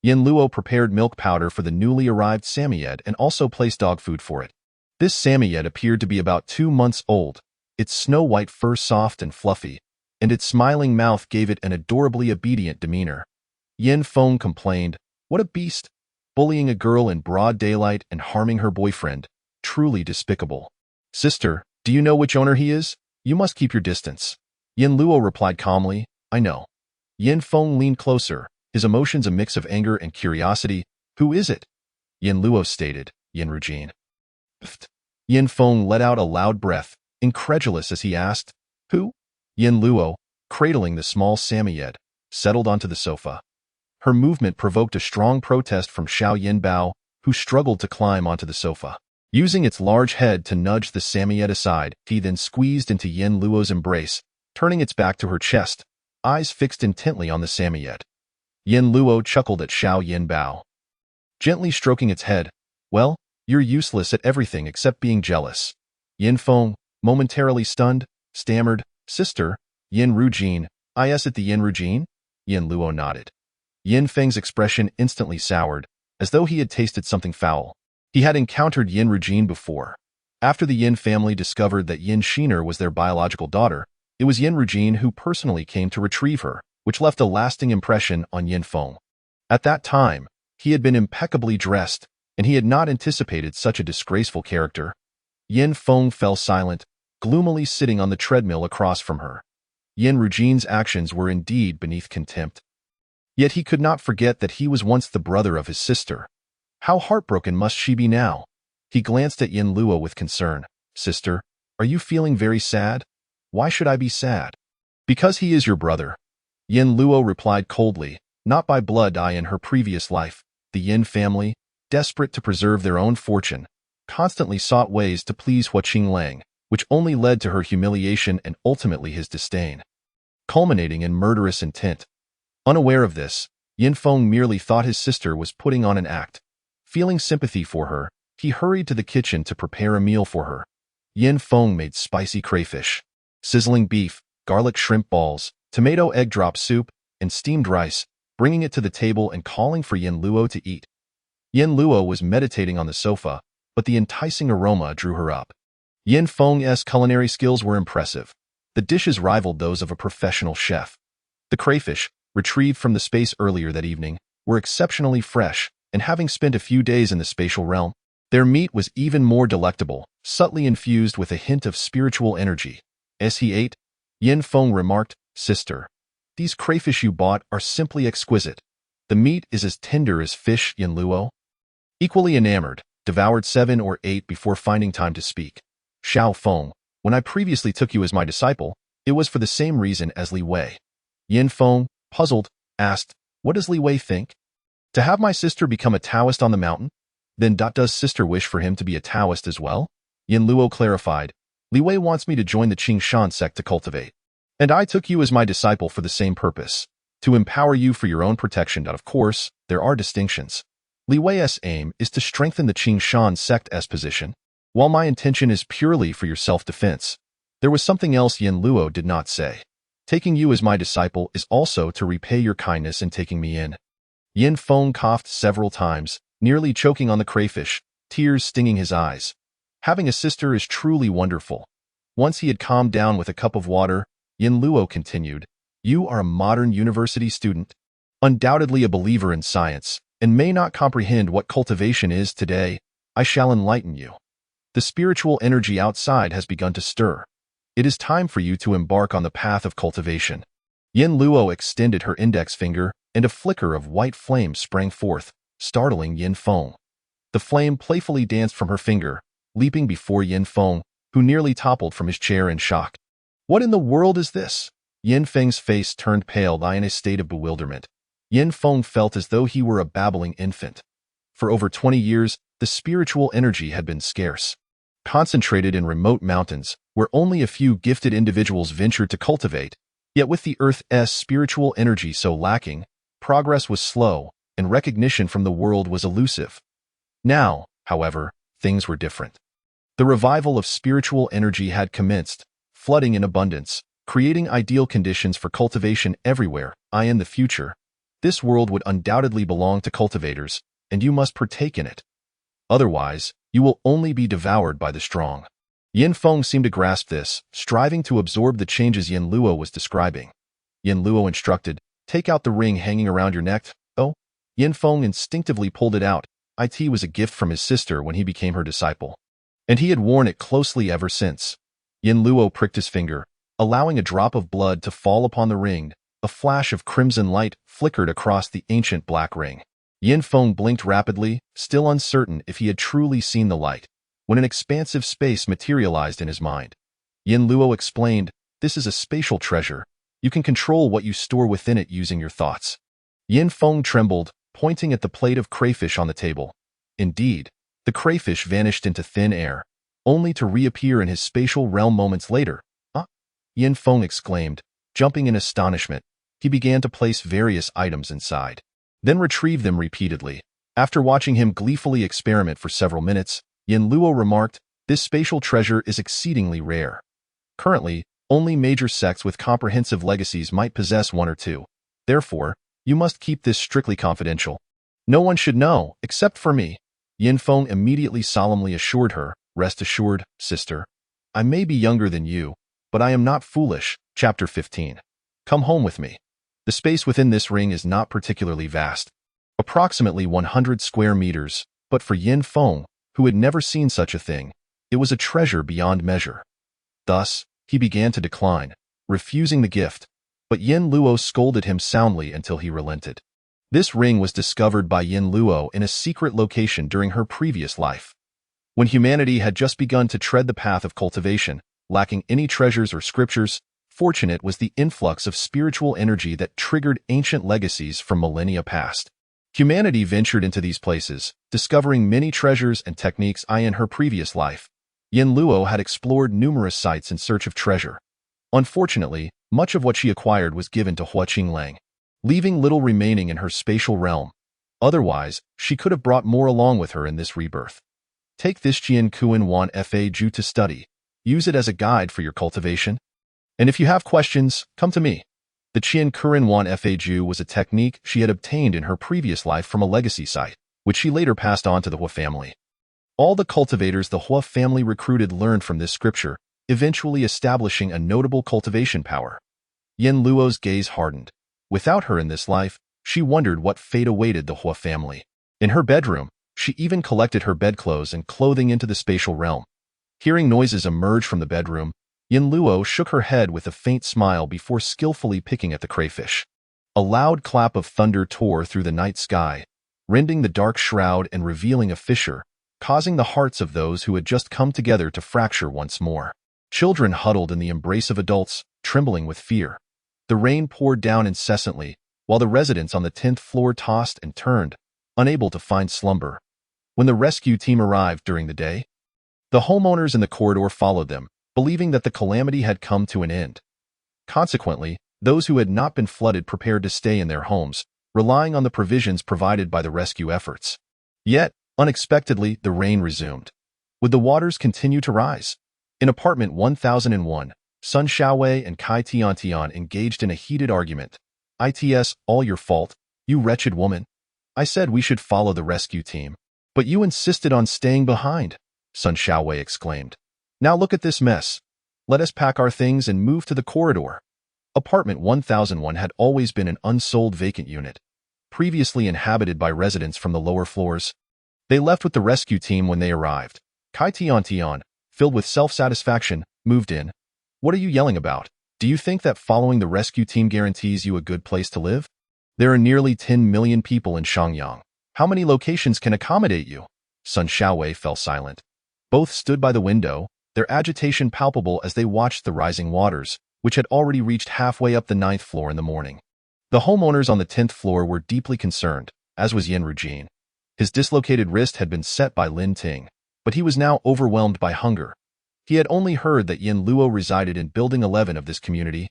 Yin Luo prepared milk powder for the newly arrived Samoyed and also placed dog food for it. This Samoyed appeared to be about 2 months old, its snow-white fur soft and fluffy, and its smiling mouth gave it an adorably obedient demeanor. Yin Feng complained, what a beast! Bullying a girl in broad daylight and harming her boyfriend. Truly despicable. Sister, do you know which owner he is? You must keep your distance. Yin Luo replied calmly, I know. Yin Feng leaned closer, his emotions a mix of anger and curiosity. Who is it? Yin Luo stated, Yin Rujian. Pfft. Yin Feng let out a loud breath, incredulous as he asked, Who? Yin Luo, cradling the small Samoyed, settled onto the sofa. Her movement provoked a strong protest from Xiao Yin Bao, who struggled to climb onto the sofa. Using its large head to nudge the Samoyed aside, he then squeezed into Yin Luo's embrace, turning its back to her chest, eyes fixed intently on the Samoyed. Yin Luo chuckled at Xiao Yin Bao, gently stroking its head. Well, you're useless at everything except being jealous. Yin Feng, momentarily stunned, stammered, Sister, Yin Rujian, is it the Yin Rujian? Yin Luo nodded. Yin Feng's expression instantly soured, as though he had tasted something foul. He had encountered Yin Rujian before. After the Yin family discovered that Yin Shiner was their biological daughter, it was Yin Rujian who personally came to retrieve her, which left a lasting impression on Yin Feng. At that time, he had been impeccably dressed, and he had not anticipated such a disgraceful character. Yin Feng fell silent, gloomily sitting on the treadmill across from her. Yin Rujian's actions were indeed beneath contempt. Yet he could not forget that he was once the brother of his sister. How heartbroken must she be now? He glanced at Yin Luo with concern. Sister, are you feeling very sad? Why should I be sad? Because he is your brother. Yin Luo replied coldly, not by blood I in her previous life. The Yin family, desperate to preserve their own fortune, constantly sought ways to please Hua Qinglang, which only led to her humiliation and ultimately his disdain, culminating in murderous intent. Unaware of this, Yin Feng merely thought his sister was putting on an act. Feeling sympathy for her, he hurried to the kitchen to prepare a meal for her. Yin Feng made spicy crayfish, sizzling beef, garlic shrimp balls, tomato egg drop soup, and steamed rice, bringing it to the table and calling for Yin Luo to eat. Yin Luo was meditating on the sofa, but the enticing aroma drew her up. Yin Feng's culinary skills were impressive. The dishes rivaled those of a professional chef. The crayfish, retrieved from the space earlier that evening, were exceptionally fresh, and having spent a few days in the spatial realm, their meat was even more delectable, subtly infused with a hint of spiritual energy. As he ate, Yin Feng remarked, Sister, these crayfish you bought are simply exquisite. The meat is as tender as fish. Yin Luo, equally enamored, devoured 7 or 8 before finding time to speak. Xiao Feng, when I previously took you as my disciple, it was for the same reason as Li Wei. Yin Feng, puzzled, asked, what does Li Wei think? To have my sister become a Taoist on the mountain? Then does sister wish for him to be a Taoist as well? Yin Luo clarified, Li Wei wants me to join the Qingshan sect to cultivate. And I took you as my disciple for the same purpose, to empower you for your own protection. Of course, there are distinctions. Li Wei's aim is to strengthen the Qingshan sect's position, while my intention is purely for your self-defense. There was something else Yin Luo did not say. Taking you as my disciple is also to repay your kindness in taking me in. Yin Feng coughed several times, nearly choking on the crayfish, tears stinging his eyes. Having a sister is truly wonderful. Once he had calmed down with a cup of water, Yin Luo continued, you are a modern university student, undoubtedly a believer in science, and may not comprehend what cultivation is today. I shall enlighten you. The spiritual energy outside has begun to stir. It is time for you to embark on the path of cultivation. Yin Luo extended her index finger, and a flicker of white flame sprang forth, startling Yin Feng. The flame playfully danced from her finger, leaping before Yin Feng, who nearly toppled from his chair in shock. What in the world is this? Yin Feng's face turned pale in a state of bewilderment. Yin Feng felt as though he were a babbling infant. For over 20 years, the spiritual energy had been scarce, concentrated in remote mountains, where only a few gifted individuals ventured to cultivate. Yet with the Earth's spiritual energy so lacking, progress was slow, and recognition from the world was elusive. Now, however, things were different. The revival of spiritual energy had commenced, flooding in abundance, creating ideal conditions for cultivation everywhere. In the future, this world would undoubtedly belong to cultivators, and you must partake in it. Otherwise, you will only be devoured by the strong. Yin Feng seemed to grasp this, striving to absorb the changes Yin Luo was describing. Yin Luo instructed, take out the ring hanging around your neck. Oh, Yin Feng instinctively pulled it out. It was a gift from his sister when he became her disciple, and he had worn it closely ever since. Yin Luo pricked his finger, allowing a drop of blood to fall upon the ring. A flash of crimson light flickered across the ancient black ring. Yin Feng blinked rapidly, still uncertain if he had truly seen the light, when an expansive space materialized in his mind. Yin Luo explained, this is a spatial treasure. You can control what you store within it using your thoughts. Yin Feng trembled, pointing at the plate of crayfish on the table. Indeed, the crayfish vanished into thin air, only to reappear in his spatial realm moments later. Yin Feng exclaimed, jumping in astonishment. He began to place various items inside, then retrieve them repeatedly. After watching him gleefully experiment for several minutes, Yin Luo remarked, this spatial treasure is exceedingly rare. Currently, only major sects with comprehensive legacies might possess one or two. Therefore, you must keep this strictly confidential. No one should know, except for me. Yin Feng immediately solemnly assured her, rest assured, sister. I may be younger than you, but I am not foolish. Chapter 15. Come home with me. The space within this ring is not particularly vast, approximately 100 square meters, but for Yin Feng, who had never seen such a thing, it was a treasure beyond measure. Thus, he began to decline, refusing the gift, but Yin Luo scolded him soundly until he relented. This ring was discovered by Yin Luo in a secret location during her previous life. When humanity had just begun to tread the path of cultivation, lacking any treasures or scriptures, fortunate was the influx of spiritual energy that triggered ancient legacies from millennia past. Humanity ventured into these places, discovering many treasures and techniques in her previous life. Yin Luo had explored numerous sites in search of treasure. Unfortunately, much of what she acquired was given to Hua Qinglang, leaving little remaining in her spatial realm. Otherwise, she could have brought more along with her in this rebirth. Take this Jian Kuan Wan Fa Ju to study. Use it as a guide for your cultivation. And if you have questions, come to me. The Qian Kuran Wan Fa Ju was a technique she had obtained in her previous life from a legacy site, which she later passed on to the Hua family. All the cultivators the Hua family recruited learned from this scripture, eventually establishing a notable cultivation power. Yin Luo's gaze hardened. Without her in this life, she wondered what fate awaited the Hua family. In her bedroom, she even collected her bedclothes and clothing into the spatial realm. Hearing noises emerge from the bedroom, Yin Luo shook her head with a faint smile before skillfully picking at the crayfish. A loud clap of thunder tore through the night sky, rending the dark shroud and revealing a fissure, causing the hearts of those who had just come together to fracture once more. Children huddled in the embrace of adults, trembling with fear. The rain poured down incessantly, while the residents on the 10th floor tossed and turned, unable to find slumber. When the rescue team arrived during the day, the homeowners in the corridor followed them, believing that the calamity had come to an end. Consequently, those who had not been flooded prepared to stay in their homes, relying on the provisions provided by the rescue efforts. Yet, unexpectedly, the rain resumed. Would the waters continue to rise? In apartment 1001, Sun Xiaowei and Kai Tiantian engaged in a heated argument. "It's all your fault, you wretched woman. I said we should follow the rescue team, but you insisted on staying behind," Sun Xiaowei exclaimed. "Now look at this mess. Let us pack our things and move to the corridor." Apartment 1001 had always been an unsold vacant unit, previously inhabited by residents from the lower floors. They left with the rescue team when they arrived. Kai Tiantian, filled with self-satisfaction, moved in. "What are you yelling about? Do you think that following the rescue team guarantees you a good place to live? There are nearly 10 million people in Shangyang. How many locations can accommodate you?" Sun Xiaowei fell silent. Both stood by the window, their agitation palpable as they watched the rising waters, which had already reached halfway up the 9th floor in the morning. The homeowners on the 10th floor were deeply concerned, as was Yin Rujin. His dislocated wrist had been set by Lin Ting, but he was now overwhelmed by hunger. He had only heard that Yin Luo resided in Building 11 of this community,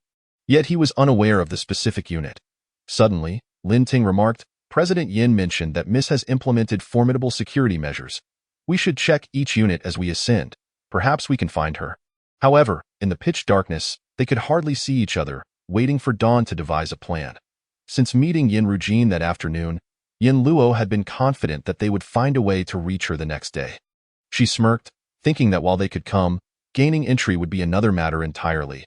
yet he was unaware of the specific unit. Suddenly, Lin Ting remarked, "President Yin mentioned that Miss has implemented formidable security measures. We should check each unit as we ascend. Perhaps we can find her." However, in the pitch darkness, they could hardly see each other, waiting for dawn to devise a plan. Since meeting Yin Rujin that afternoon, Yin Luo had been confident that they would find a way to reach her the next day. She smirked, thinking that while they could come, gaining entry would be another matter entirely.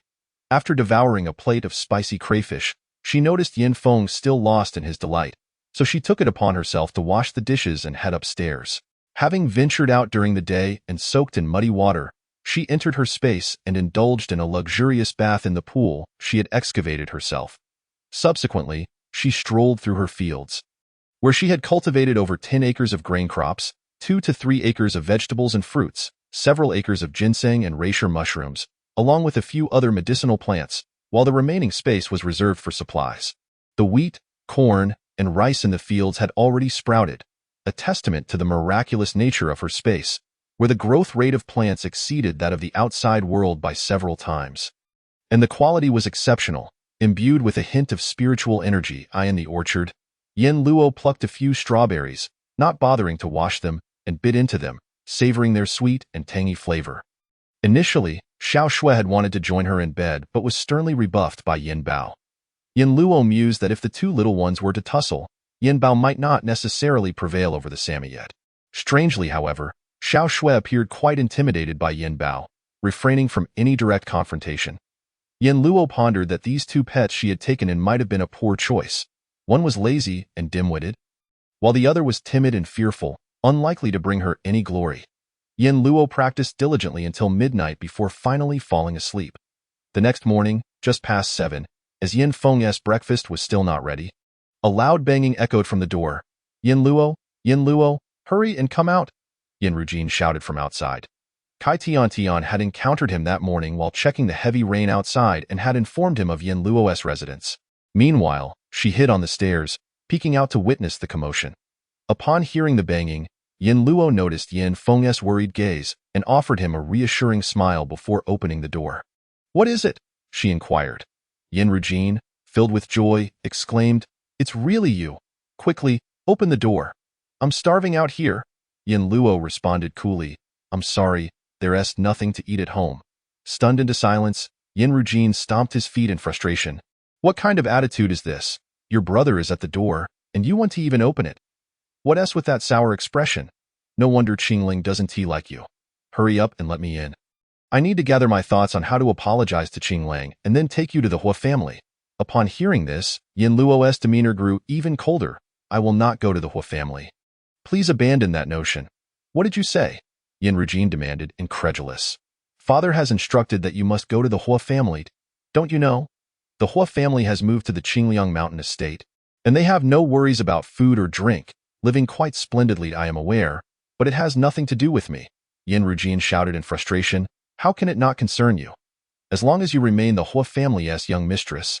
After devouring a plate of spicy crayfish, she noticed Yin Feng still lost in his delight, so she took it upon herself to wash the dishes and head upstairs. Having ventured out during the day and soaked in muddy water, she entered her space and indulged in a luxurious bath in the pool she had excavated herself. Subsequently, she strolled through her fields, where she had cultivated over 10 acres of grain crops, 2 to 3 acres of vegetables and fruits, several acres of ginseng and reishi mushrooms, along with a few other medicinal plants, while the remaining space was reserved for supplies. The wheat, corn, and rice in the fields had already sprouted, a testament to the miraculous nature of her space, where the growth rate of plants exceeded that of the outside world by several times. And the quality was exceptional, imbued with a hint of spiritual energy. In the orchard, Yin Luo plucked a few strawberries, not bothering to wash them, and bit into them, savoring their sweet and tangy flavor. Initially, Xiao Shui had wanted to join her in bed but was sternly rebuffed by Yin Bao. Yin Luo mused that if the two little ones were to tussle, Yin Bao might not necessarily prevail over the Samyet. Strangely, however, Xiao Shui appeared quite intimidated by Yin Bao, refraining from any direct confrontation. Yin Luo pondered that these two pets she had taken in might have been a poor choice. One was lazy and dim-witted, while the other was timid and fearful, unlikely to bring her any glory. Yin Luo practiced diligently until midnight before finally falling asleep. The next morning, just past 7, as Yin Feng's breakfast was still not ready, A loud banging echoed from the door. Yin Luo, hurry and come out, Yin Rujin shouted from outside. Kai Tian had encountered him that morning while checking the heavy rain outside and had informed him of Yin Luo's residence. Meanwhile, she hid on the stairs, peeking out to witness the commotion. Upon hearing the banging, Yin Luo noticed Yin Feng's worried gaze and offered him a reassuring smile before opening the door. What is it? She inquired. Yin Rujin, filled with joy, exclaimed, It's really you. Quickly, open the door. I'm starving out here. Yin Luo responded coolly, I'm sorry, there's nothing to eat at home. Stunned into silence, Yin Rujin stomped his feet in frustration. What kind of attitude is this? Your brother is at the door, and you want to even open it. What's with that sour expression? No wonder Qingling doesn't tea like you. Hurry up and let me in. I need to gather my thoughts on how to apologize to Qingling and then take you to the Hua family. Upon hearing this, Yin Luo's demeanor grew even colder. I will not go to the Hua family. Please abandon that notion. What did you say? Yin Rujin demanded, incredulous. Father has instructed that you must go to the Hua family. Don't you know? The Hua family has moved to the Qingliang mountain estate, and they have no worries about food or drink, living quite splendidly, I am aware, but it has nothing to do with me. Yin Rujin shouted in frustration. How can it not concern you? As long as you remain the Hua family's young mistress,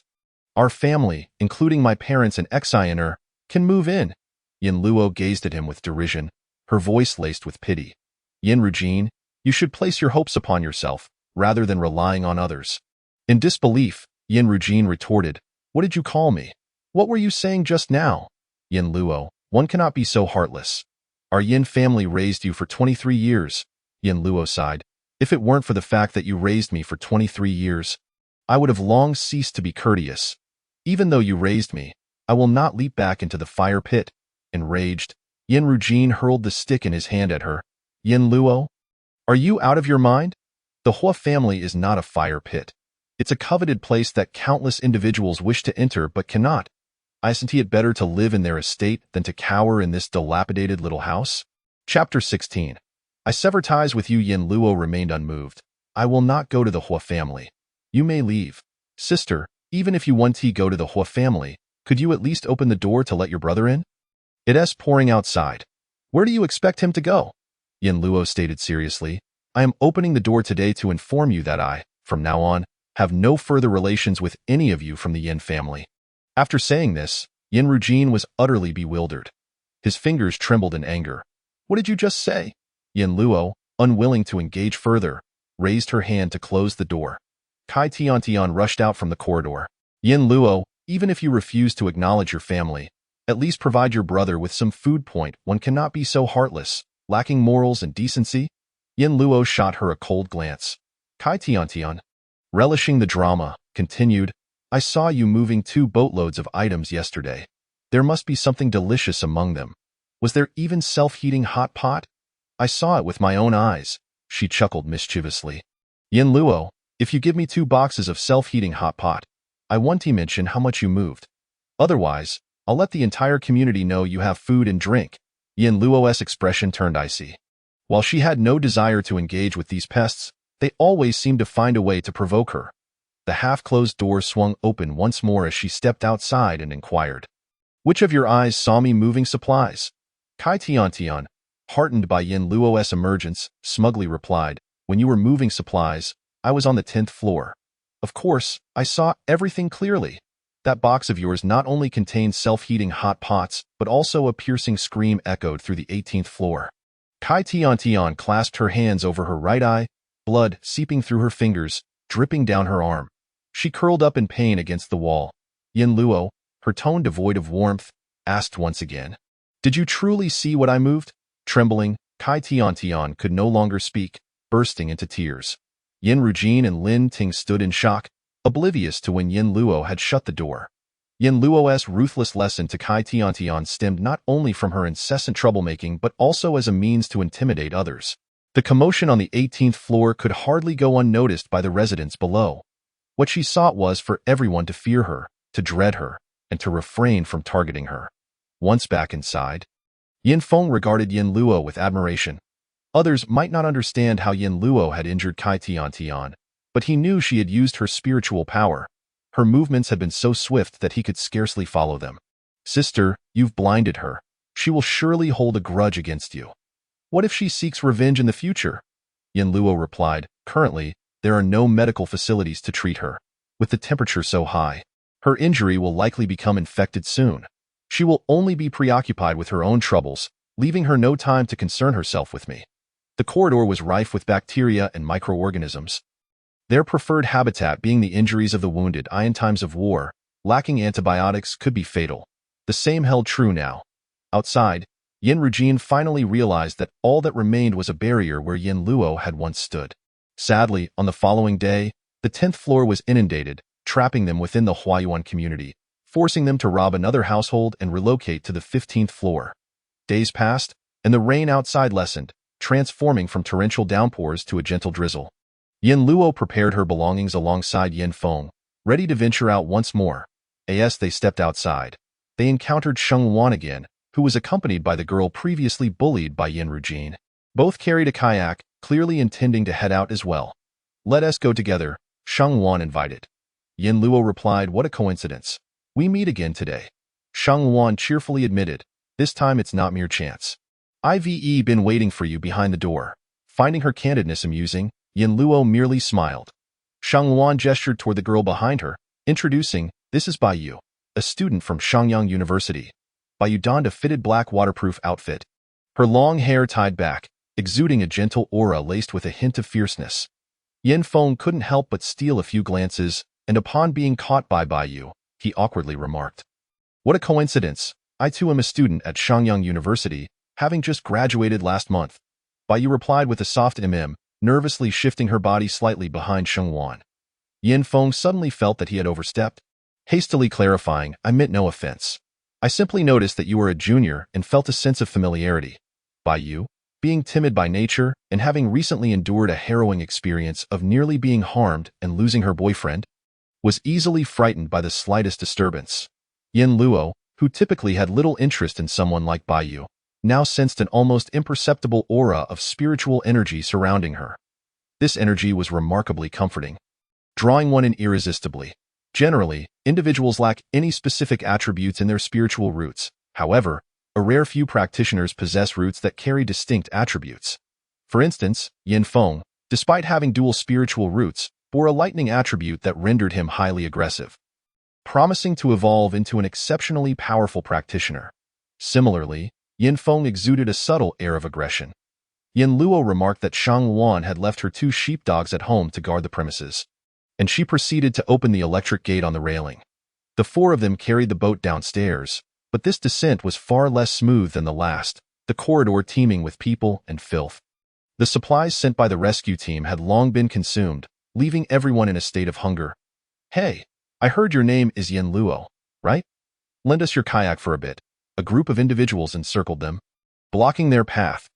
our family, including my parents and Exiner, can move in. Yin Luo gazed at him with derision, her voice laced with pity. Yin Rujin, you should place your hopes upon yourself, rather than relying on others. In disbelief, Yin Rujin retorted, What did you call me? What were you saying just now? Yin Luo, one cannot be so heartless. Our Yin family raised you for 23 years. Yin Luo sighed. If it weren't for the fact that you raised me for 23 years, I would have long ceased to be courteous. Even though you raised me, I will not leap back into the fire pit. Enraged, Yin Rujin hurled the stick in his hand at her. Yin Luo, are you out of your mind? The Hua family is not a fire pit. It's a coveted place that countless individuals wish to enter but cannot. Isn't it better to live in their estate than to cower in this dilapidated little house? Chapter 16. I sever ties with you. Yin Luo remained unmoved. I will not go to the Hua family. You may leave. Sister, even if you want to go to the Hua family, could you at least open the door to let your brother in? It's pouring outside. Where do you expect him to go? Yin Luo stated seriously. I am opening the door today to inform you that I, from now on, have no further relations with any of you from the Yin family. After saying this, Yin Rujin was utterly bewildered. His fingers trembled in anger. What did you just say? Yin Luo, unwilling to engage further, raised her hand to close the door. Kai Tian rushed out from the corridor. Yin Luo, even if you refuse to acknowledge your family, at least provide your brother with some food. One cannot be so heartless, lacking morals and decency. Yin Luo shot her a cold glance. Kai Tian, relishing the drama, continued, I saw you moving 2 boatloads of items yesterday. There must be something delicious among them. Was there even self-heating hot pot? I saw it with my own eyes. She chuckled mischievously. Yin Luo, if you give me 2 boxes of self-heating hot pot, I want to mention how much you moved. Otherwise, I'll let the entire community know you have food and drink. Yin Luo's expression turned icy. While she had no desire to engage with these pests, they always seemed to find a way to provoke her. The half-closed door swung open once more as she stepped outside and inquired, Which of your eyes saw me moving supplies? Kai Tian, heartened by Yin Luo's emergence, smugly replied, When you were moving supplies, I was on the 10th floor. Of course, I saw everything clearly. That box of yours not only contained self-heating hot pots, but also a piercing scream echoed through the 18th floor. Kai Tian clasped her hands over her right eye, blood seeping through her fingers, dripping down her arm. She curled up in pain against the wall. Yin Luo, her tone devoid of warmth, asked once again, Did you truly see what I moved? Trembling, Kai Tian could no longer speak, bursting into tears. Yin Rujin and Lin Ting stood in shock, oblivious to when Yin Luo had shut the door. Yin Luo's ruthless lesson to Kai Tian stemmed not only from her incessant troublemaking but also as a means to intimidate others. The commotion on the 18th floor could hardly go unnoticed by the residents below. What she sought was for everyone to fear her, to dread her, and to refrain from targeting her. Once back inside, Yin Feng regarded Yin Luo with admiration. Others might not understand how Yin Luo had injured Kai Tian, but he knew she had used her spiritual power. Her movements had been so swift that he could scarcely follow them. Sister, you've blinded her. She will surely hold a grudge against you. What if she seeks revenge in the future? Yin Luo replied, currently, there are no medical facilities to treat her. With the temperature so high, her injury will likely become infected soon. She will only be preoccupied with her own troubles, leaving her no time to concern herself with me. The corridor was rife with bacteria and microorganisms, their preferred habitat being the injuries of the wounded. In times of war, lacking antibiotics could be fatal. The same held true now. Outside, Yin Rujin finally realized that all that remained was a barrier where Yin Luo had once stood. Sadly, on the following day, the 10th floor was inundated, trapping them within the Huayuan community, forcing them to rob another household and relocate to the 15th floor. Days passed, and the rain outside lessened, transforming from torrential downpours to a gentle drizzle. Yin Luo prepared her belongings alongside Yin Feng, ready to venture out once more. As they stepped outside, they encountered Sheng Wan again, who was accompanied by the girl previously bullied by Yin Rujin. Both carried a kayak, clearly intending to head out as well. Let us go together, Sheng Wan invited. Yin Luo replied, what a coincidence. We meet again today. Sheng Wan cheerfully admitted, this time it's not mere chance. I've been waiting for you behind the door. Finding her candidness amusing, Yin Luo merely smiled. Sheng Wan gestured toward the girl behind her, introducing, this is Bai Yu, a student from Shangyang University. Bai Yu donned a fitted black waterproof outfit, her long hair tied back, exuding a gentle aura laced with a hint of fierceness. Yin Feng couldn't help but steal a few glances, and upon being caught by Bai Yu, he awkwardly remarked, what a coincidence. I too am a student at Shangyang University, having just graduated last month. Bai Yu replied with a soft nervously shifting her body slightly behind Sheng Wan. Yin Feng suddenly felt that he had overstepped, hastily clarifying, I meant no offense. I simply noticed that you were a junior and felt a sense of familiarity. Bai Yu, being timid by nature and having recently endured a harrowing experience of nearly being harmed and losing her boyfriend, was easily frightened by the slightest disturbance. Yin Luo, who typically had little interest in someone like Bai Yu, now sensed an almost imperceptible aura of spiritual energy surrounding her. This energy was remarkably comforting, drawing one in irresistibly. Generally, individuals lack any specific attributes in their spiritual roots. However, a rare few practitioners possess roots that carry distinct attributes. For instance, Yin Feng, despite having dual spiritual roots, bore a lightning attribute that rendered him highly aggressive, promising to evolve into an exceptionally powerful practitioner. Similarly, Yin Feng exuded a subtle air of aggression. Yin Luo remarked that Shang Wan had left her 2 sheepdogs at home to guard the premises, and she proceeded to open the electric gate on the railing. The 4 of them carried the boat downstairs, but this descent was far less smooth than the last, the corridor teeming with people and filth. The supplies sent by the rescue team had long been consumed, leaving everyone in a state of hunger. Hey, I heard your name is Yin Luo, right? Lend us your kayak for a bit. A group of individuals encircled them, blocking their path.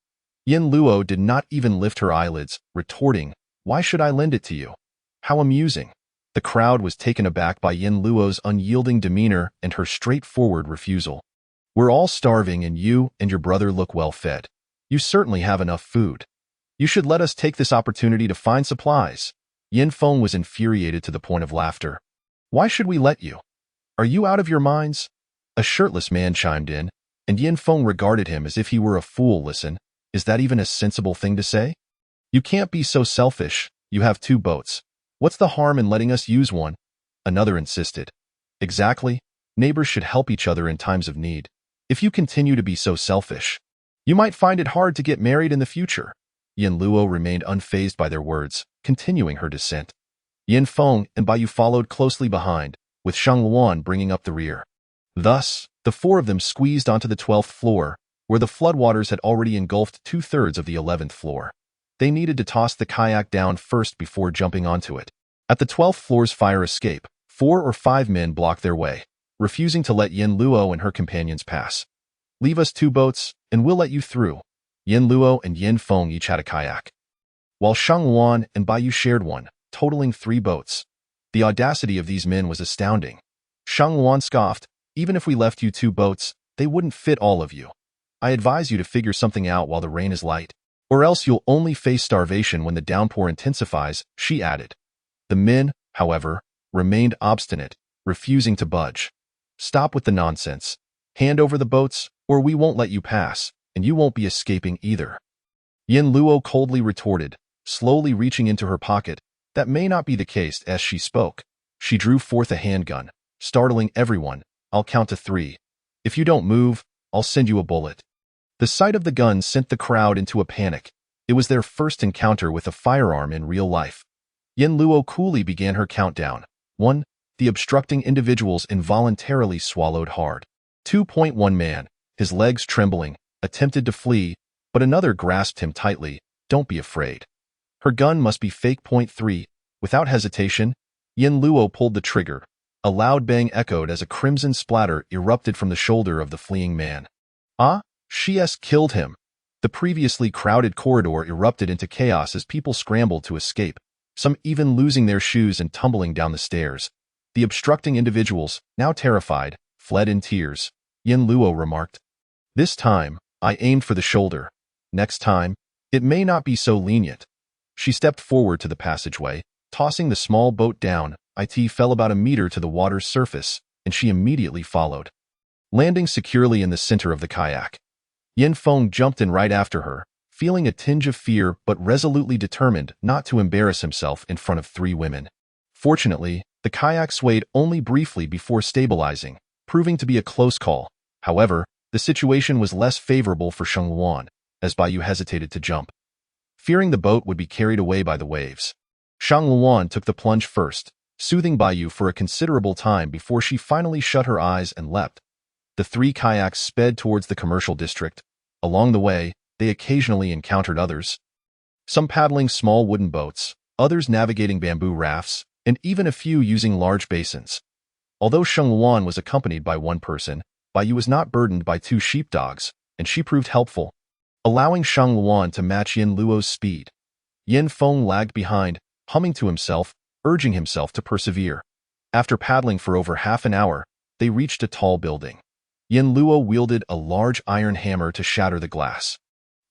Yin Luo did not even lift her eyelids, retorting, why should I lend it to you? How amusing. The crowd was taken aback by Yin Luo's unyielding demeanor and her straightforward refusal. We're all starving and you and your brother look well fed. You certainly have enough food. You should let us take this opportunity to find supplies. Yin Feng was infuriated to the point of laughter. Why should we let you? Are you out of your minds? A shirtless man chimed in, and Yin Feng regarded him as if he were a fool. Listen, is that even a sensible thing to say? You can't be so selfish. You have 2 boats. What's the harm in letting us use one? Another insisted. Exactly. Neighbors should help each other in times of need. If you continue to be so selfish, you might find it hard to get married in the future. Yin Luo remained unfazed by their words, continuing her descent. Yin Feng and Bai Yu followed closely behind, with Shang Luan bringing up the rear. Thus, the 4 of them squeezed onto the 12th floor, where the floodwaters had already engulfed 2/3 of the 11th floor. They needed to toss the kayak down first before jumping onto it. At the 12th floor's fire escape, 4 or 5 men blocked their way, refusing to let Yin Luo and her companions pass. Leave us 2 boats, and we'll let you through. Yin Luo and Yin Feng each had a kayak, while Shang Wan and Bai Yu shared one, totaling 3 boats. The audacity of these men was astounding. Shang Wan scoffed, even if we left you 2 boats, they wouldn't fit all of you. I advise you to figure something out while the rain is light, or else you'll only face starvation when the downpour intensifies, she added. The men, however, remained obstinate, refusing to budge. Stop with the nonsense. Hand over the boats, or we won't let you pass, and you won't be escaping either. Yin Luo coldly retorted, slowly reaching into her pocket. That may not be the case. As she spoke, she drew forth a handgun, startling everyone. I'll count to 3. If you don't move, I'll send you a bullet. The sight of the gun sent the crowd into a panic. It was their first encounter with a firearm in real life. Yin Luo coolly began her countdown. 1. The obstructing individuals involuntarily swallowed hard. 2.1 Man, his legs trembling, attempted to flee, but another grasped him tightly. Don't be afraid. Her gun must be fake. 3. Without hesitation, Yin Luo pulled the trigger. A loud bang echoed as a crimson splatter erupted from the shoulder of the fleeing man. Ah, she's killed him. The previously crowded corridor erupted into chaos as people scrambled to escape, some even losing their shoes and tumbling down the stairs. The obstructing individuals, now terrified, fled in tears. Yin Luo remarked, "This time, I aimed for the shoulder. Next time, it may not be so lenient." She stepped forward to the passageway, tossing the small boat down. It fell about a meter to the water's surface, and she immediately followed. Landing securely in the center of the kayak, Yin Feng jumped in right after her, feeling a tinge of fear but resolutely determined not to embarrass himself in front of 3 women. Fortunately, the kayak swayed only briefly before stabilizing, proving to be a close call. However, the situation was less favorable for Sheng Luan, as Baiyu hesitated to jump, fearing the boat would be carried away by the waves. Sheng Luan took the plunge first, soothing Baiyu for a considerable time before she finally shut her eyes and leapt. The 3 kayaks sped towards the commercial district. Along the way, they occasionally encountered others, some paddling small wooden boats, others navigating bamboo rafts, and even a few using large basins. Although Sheng Luan was accompanied by 1 person, Baiyu was not burdened by 2 sheepdogs, and she proved helpful, allowing Sheng Luan to match Yin Luo's speed. Yin Feng lagged behind, humming to himself, urging himself to persevere. After paddling for over half an hour, they reached a tall building. Yin Luo wielded a large iron hammer to shatter the glass,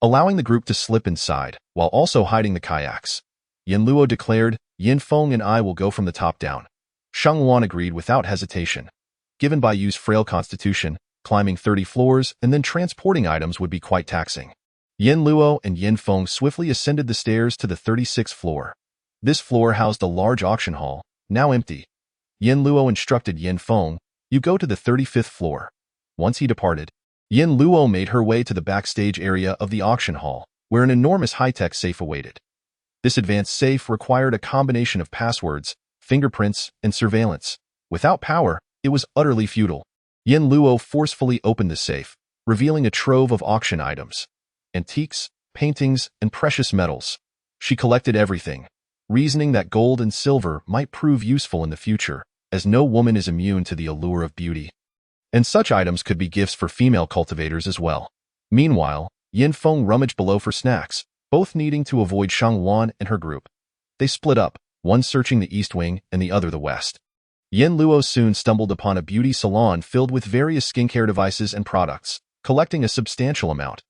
allowing the group to slip inside, while also hiding the kayaks. Yin Luo declared, "Yin Feng and I will go from the top down." Sheng Luan agreed without hesitation. Given Baiyu's frail constitution, climbing 30 floors and then transporting items would be quite taxing. Yin Luo and Yin Feng swiftly ascended the stairs to the 36th floor. This floor housed a large auction hall, now empty. Yin Luo instructed Yin Feng, "You go to the 35th floor." Once he departed, Yin Luo made her way to the backstage area of the auction hall, where an enormous high-tech safe awaited. This advanced safe required a combination of passwords, fingerprints, and surveillance. Without power, it was utterly futile. Yin Luo forcefully opened the safe, revealing a trove of auction items, antiques, paintings, and precious metals. She collected everything, reasoning that gold and silver might prove useful in the future, as no woman is immune to the allure of beauty. And such items could be gifts for female cultivators as well. Meanwhile, Yin Feng rummaged below for snacks, both needing to avoid Sheng Luan and her group. They split up, one searching the east wing and the other the west. Yin Luo soon stumbled upon a beauty salon filled with various skincare devices and products, collecting a substantial amount.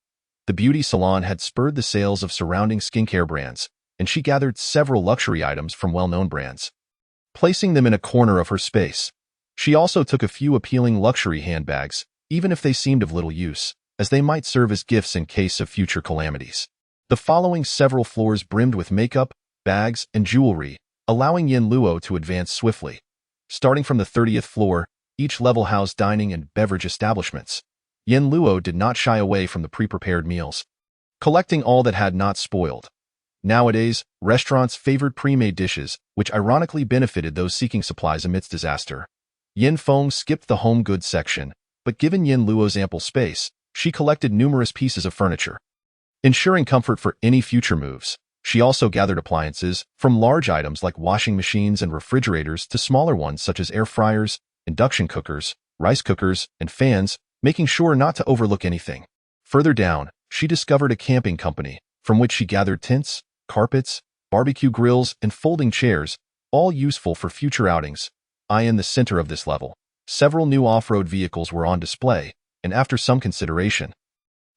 The beauty salon had spurred the sales of surrounding skincare brands, and she gathered several luxury items from well-known brands, placing them in a corner of her space. She also took a few appealing luxury handbags, even if they seemed of little use, as they might serve as gifts in case of future calamities. The following several floors brimmed with makeup, bags, and jewelry, allowing Yin Luo to advance swiftly. Starting from the 30th floor, each level housed dining and beverage establishments. Yin Luo did not shy away from the pre-prepared meals, collecting all that had not spoiled. Nowadays, restaurants favored pre-made dishes, which ironically benefited those seeking supplies amidst disaster. Yin Feng skipped the home goods section, but given Yin Luo's ample space, she collected numerous pieces of furniture, ensuring comfort for any future moves. She also gathered appliances, from large items like washing machines and refrigerators to smaller ones such as air fryers, induction cookers, rice cookers, and fans, making sure not to overlook anything. Further down, she discovered a camping company, from which she gathered tents, carpets, barbecue grills, and folding chairs, all useful for future outings. In the center of this level, several new off-road vehicles were on display, and after some consideration,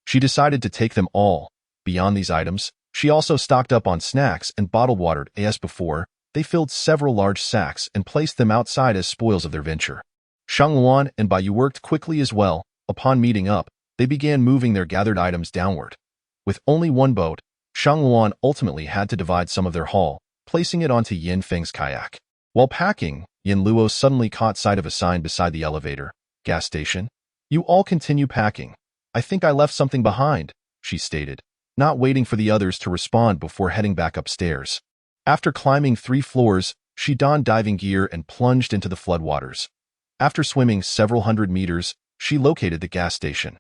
she decided to take them all. Beyond these items, she also stocked up on snacks and bottled water. As before, they filled several large sacks and placed them outside as spoils of their venture. Sheng Luan and Baiyu worked quickly as well, Upon meeting up, they began moving their gathered items downward. With only one boat, Shang Luan ultimately had to divide some of their haul, placing it onto Yin Feng's kayak. While packing, Yin Luo suddenly caught sight of a sign beside the elevator. Gas station? You all continue packing. I think I left something behind, she stated, not waiting for the others to respond before heading back upstairs. After climbing 3 floors, she donned diving gear and plunged into the floodwaters. After swimming several hundred meters, she located the gas station.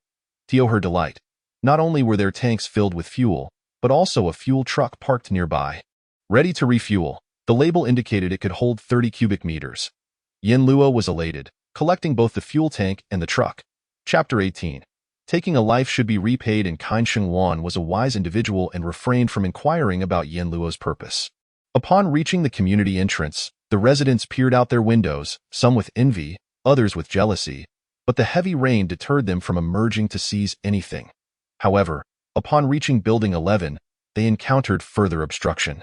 To her delight, not only were there tanks filled with fuel, but also a fuel truck parked nearby. Ready to refuel, the label indicated it could hold 30 cubic meters. Yin Luo was elated, collecting both the fuel tank and the truck. Chapter 18. Taking a life should be repaid, and Kind Sheng Wan was a wise individual and refrained from inquiring about Yin Luo's purpose. Upon reaching the community entrance, the residents peered out their windows, some with envy, others with jealousy, but the heavy rain deterred them from emerging to seize anything. However, upon reaching Building 11, they encountered further obstruction.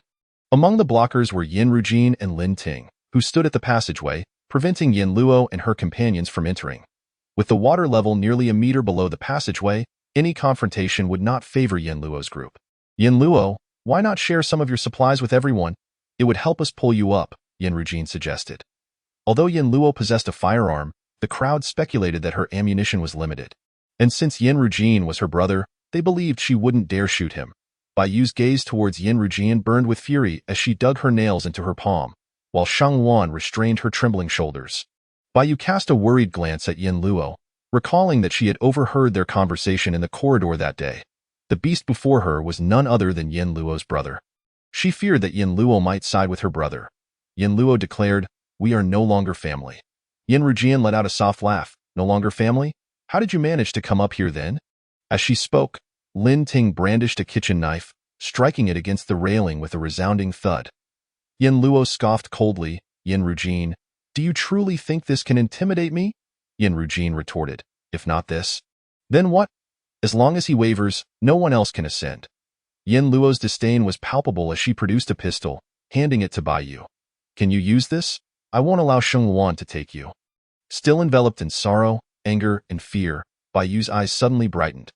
Among the blockers were Yin Rujin and Lin Ting, who stood at the passageway, preventing Yin Luo and her companions from entering. With the water level nearly a meter below the passageway, any confrontation would not favor Yin Luo's group. Yin Luo, why not share some of your supplies with everyone? It would help us pull you up, Yin Rujin suggested. Although Yin Luo possessed a firearm, the crowd speculated that her ammunition was limited. And since Yin Rujin was her brother, they believed she wouldn't dare shoot him. Bai Yu's gaze towards Yin Rujin burned with fury as she dug her nails into her palm, while Shang Wan restrained her trembling shoulders. Bai Yu cast a worried glance at Yin Luo, recalling that she had overheard their conversation in the corridor that day. The beast before her was none other than Yin Luo's brother. She feared that Yin Luo might side with her brother. Yin Luo declared, "We are no longer family." Yin Rujin let out a soft laugh. "No longer family? How did you manage to come up here then?" As she spoke, Lin Ting brandished a kitchen knife, striking it against the railing with a resounding thud. Yin Luo scoffed coldly. "Yin Rujin, do you truly think this can intimidate me?" Yin Rujin retorted, "If not this, then what? As long as he wavers, no one else can ascend." Yin Luo's disdain was palpable as she produced a pistol, handing it to Bai Yu. "Can you use this? I won't allow Sheng Wan to take you." Still enveloped in sorrow, anger, and fear, Bai Yu's eyes suddenly brightened.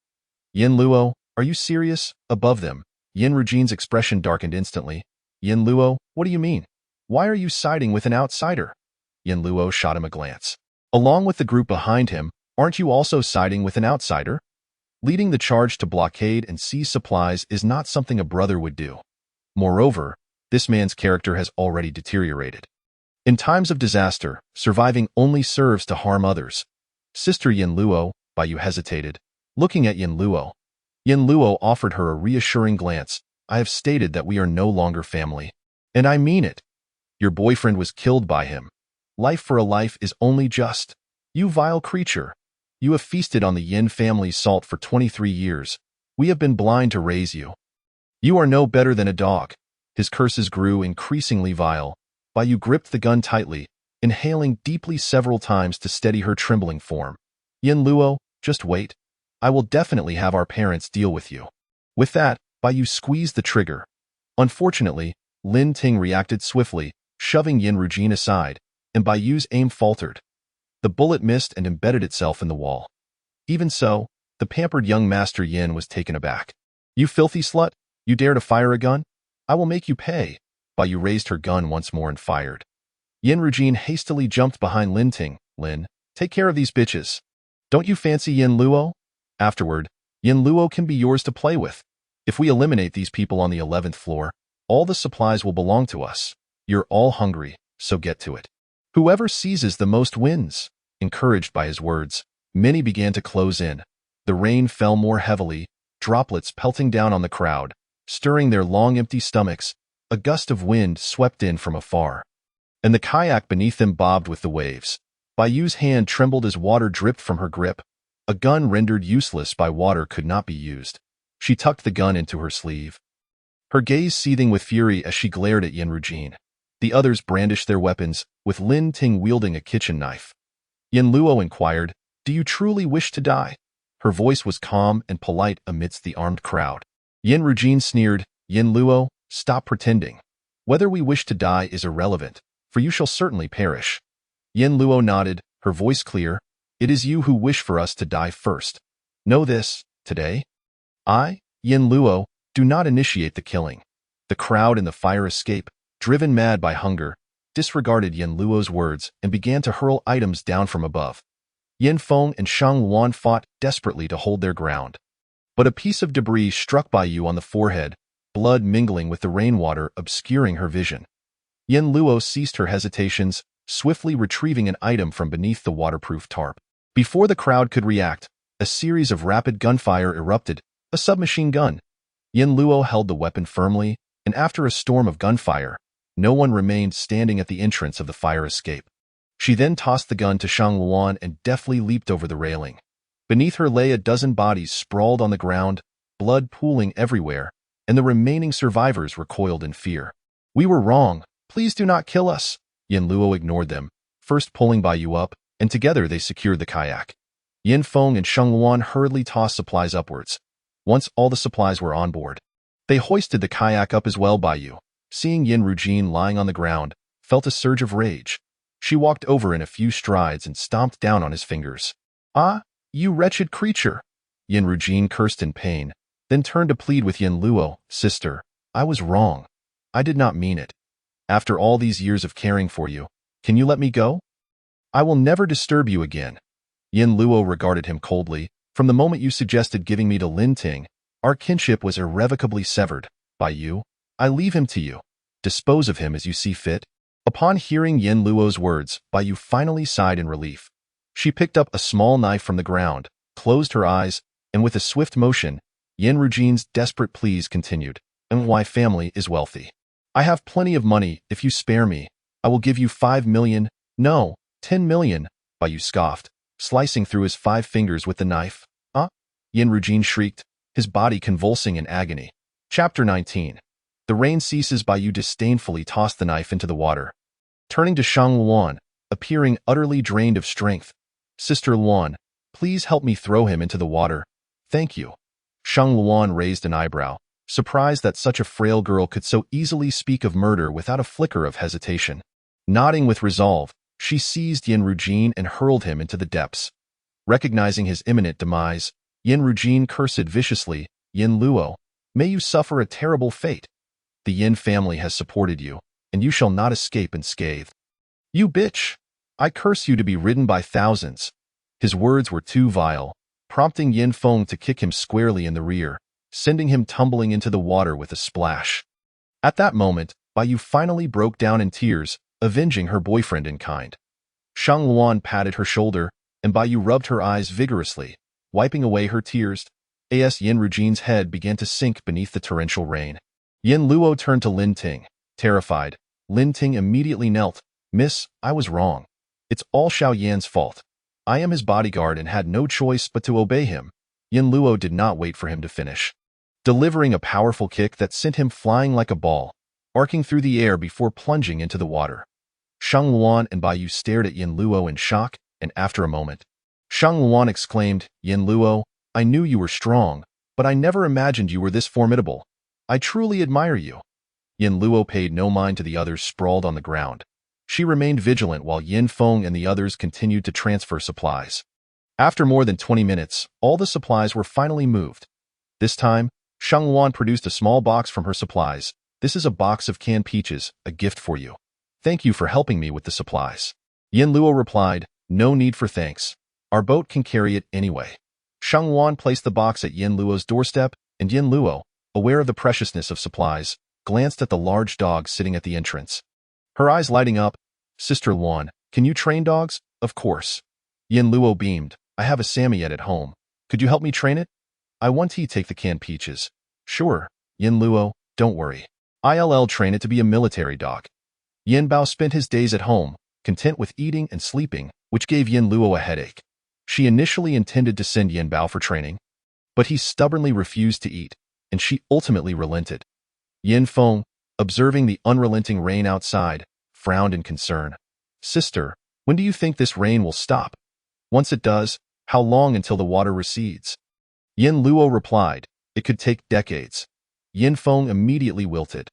"Yin Luo, are you serious?" Above them, Yin Rujin's expression darkened instantly. "Yin Luo, what do you mean? Why are you siding with an outsider?" Yin Luo shot him a glance. "Along with the group behind him, aren't you also siding with an outsider? Leading the charge to blockade and seize supplies is not something a brother would do. Moreover, this man's character has already deteriorated. In times of disaster, surviving only serves to harm others." "Sister Yin Luo," Bai Yu hesitated, looking at Yin Luo. Yin Luo offered her a reassuring glance. "I have stated that we are no longer family. And I mean it. Your boyfriend was killed by him. Life for a life is only just. You vile creature. You have feasted on the Yin family's salt for 23 years. We have been blind to raise you. You are no better than a dog." His curses grew increasingly vile. Bai Yu gripped the gun tightly, inhaling deeply several times to steady her trembling form. "Yin Luo, just wait. I will definitely have our parents deal with you." With that, Bai Yu squeezed the trigger. Unfortunately, Lin Ting reacted swiftly, shoving Yin Rujin aside, and Bai Yu's aim faltered. The bullet missed and embedded itself in the wall. Even so, the pampered young Master Yin was taken aback. "You filthy slut, you dare to fire a gun? I will make you pay." Bai Yu raised her gun once more and fired. Yin Rujin hastily jumped behind Lin Ting. "Lin, take care of these bitches. Don't you fancy Yin Luo? Afterward, Yin Luo can be yours to play with. If we eliminate these people on the 11th floor, all the supplies will belong to us. You're all hungry, so get to it. Whoever seizes the most wins." Encouraged by his words, many began to close in. The rain fell more heavily, droplets pelting down on the crowd, stirring their long empty stomachs. A gust of wind swept in from afar, and the kayak beneath them bobbed with the waves. Bai Yu's hand trembled as water dripped from her grip. A gun rendered useless by water could not be used. She tucked the gun into her sleeve, her gaze seething with fury as she glared at Yin Rujin. The others brandished their weapons, with Lin Ting wielding a kitchen knife. Yin Luo inquired, "Do you truly wish to die?" Her voice was calm and polite amidst the armed crowd. Yin Rujin sneered, "Yin Luo, stop pretending. Whether we wish to die is irrelevant, for you shall certainly perish." Yin Luo nodded, her voice clear. It is you who wish for us to die first. Know this, today. I, Yin Luo, do not initiate the killing. The crowd in the fire escape, driven mad by hunger, disregarded Yin Luo's words and began to hurl items down from above. Yin Feng and Shang Luan fought desperately to hold their ground. But a piece of debris struck Bai Yu on the forehead, blood mingling with the rainwater obscuring her vision. Yin Luo ceased her hesitations, swiftly retrieving an item from beneath the waterproof tarp. Before the crowd could react, a series of rapid gunfire erupted, a submachine gun. Yin Luo held the weapon firmly, and after a storm of gunfire, no one remained standing at the entrance of the fire escape. She then tossed the gun to Shang Luan and deftly leaped over the railing. Beneath her lay a dozen bodies sprawled on the ground, blood pooling everywhere, and the remaining survivors recoiled in fear. We were wrong. Please do not kill us. Yin Luo ignored them, first pulling Bai Yu up, and together they secured the kayak. Yin Feng and Shang Luan hurriedly tossed supplies upwards. Once all the supplies were on board, they hoisted the kayak up as well. Bai Yu, seeing Yin Rujin lying on the ground, felt a surge of rage. She walked over in a few strides and stomped down on his fingers. Ah, you wretched creature! Yin Rujin cursed in pain, then turned to plead with Yin Luo. Sister, I was wrong. I did not mean it. After all these years of caring for you, can you let me go? I will never disturb you again. Yin Luo regarded him coldly. From the moment you suggested giving me to Lin Ting, our kinship was irrevocably severed. By you, I leave him to you. Dispose of him as you see fit. Upon hearing Yin Luo's words, Bai Yu finally sighed in relief. She picked up a small knife from the ground, closed her eyes, and with a swift motion, Yin Rujin's desperate pleas continued. And my family is wealthy. I have plenty of money. If you spare me, I will give you 5 million. No, 10 million, Bai Yu scoffed, slicing through his 5 fingers with the knife. Yin Rujin shrieked, his body convulsing in agony. Chapter 19. The rain ceases. Bai Yu disdainfully tossed the knife into the water. Turning to Shang Luan, appearing utterly drained of strength. Sister Luan, please help me throw him into the water. Thank you. Shang Luan raised an eyebrow, surprised that such a frail girl could so easily speak of murder without a flicker of hesitation. Nodding with resolve, she seized Yin Rujin and hurled him into the depths. Recognizing his imminent demise, Yin Rujin cursed viciously. Yin Luo, may you suffer a terrible fate. The Yin family has supported you, and you shall not escape unscathed. You bitch! I curse you to be ridden by thousands. His words were too vile, prompting Yin Feng to kick him squarely in the rear, sending him tumbling into the water with a splash. At that moment, Bai Yu finally broke down in tears, avenging her boyfriend in kind. Shang Luan patted her shoulder, and Bai Yu rubbed her eyes vigorously, wiping away her tears. As Yin Rujin's head began to sink beneath the torrential rain. Yin Luo turned to Lin Ting, terrified. Lin Ting immediately knelt. Miss, I was wrong. It's all Xiao Yan's fault. I am his bodyguard and had no choice but to obey him. Yin Luo did not wait for him to finish, delivering a powerful kick that sent him flying like a ball, arcing through the air before plunging into the water. Shang Luan and Bai Yu stared at Yin Luo in shock, and after a moment, Shang Luan exclaimed, Yin Luo, I knew you were strong, but I never imagined you were this formidable. I truly admire you. Yin Luo paid no mind to the others sprawled on the ground. She remained vigilant while Yin Feng and the others continued to transfer supplies. After more than 20 minutes, all the supplies were finally moved. This time, Shang Luan produced a small box from her supplies. This is a box of canned peaches, a gift for you. Thank you for helping me with the supplies. Yin Luo replied, no need for thanks. Our boat can carry it anyway. Shang Luan placed the box at Yin Luo's doorstep, and Yin Luo, aware of the preciousness of supplies, glanced at the large dog sitting at the entrance. Her eyes lighting up, Sister Luan, can you train dogs? Of course. Yin Luo beamed, I have a Samoyed at home. Could you help me train it? I want to take the canned peaches. Sure, Yin Luo, don't worry. I'll train it to be a military dog. Yin Bao spent his days at home, content with eating and sleeping, which gave Yin Luo a headache. She initially intended to send Yin Bao for training, but he stubbornly refused to eat, and she ultimately relented. Yin Feng, observing the unrelenting rain outside, frowned in concern. Sister, when do you think this rain will stop? Once it does, how long until the water recedes? Yin Luo replied, it could take decades. Yin Feng immediately wilted.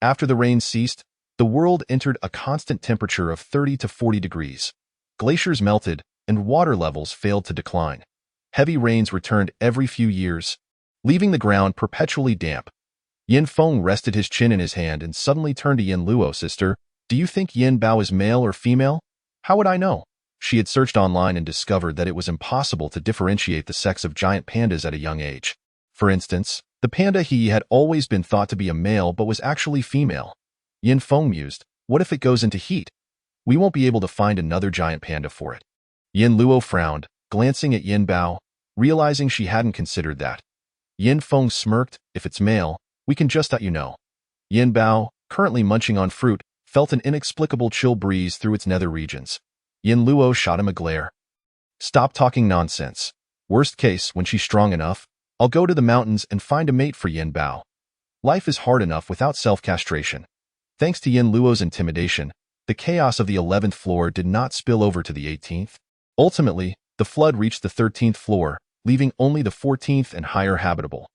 After the rain ceased, the world entered a constant temperature of 30 to 40 degrees. Glaciers melted, and water levels failed to decline. Heavy rains returned every few years, leaving the ground perpetually damp. Yin Feng rested his chin in his hand and suddenly turned to Yin Luo. Sister, do you think Yin Bao is male or female? How would I know? She had searched online and discovered that it was impossible to differentiate the sex of giant pandas at a young age. For instance, the panda he had always been thought to be a male but was actually female. Yin Feng mused, what if it goes into heat? We won't be able to find another giant panda for it. Yin Luo frowned, glancing at Yin Bao, realizing she hadn't considered that. Yin Feng smirked, if it's male, we can just let you know. Yin Bao, currently munching on fruit, felt an inexplicable chill breeze through its nether regions. Yin Luo shot him a glare. Stop talking nonsense. Worst case, when she's strong enough, I'll go to the mountains and find a mate for Yin Bao. Life is hard enough without self-castration. Thanks to Yin Luo's intimidation, the chaos of the 11th floor did not spill over to the 18th. Ultimately, the flood reached the 13th floor, leaving only the 14th and higher habitable.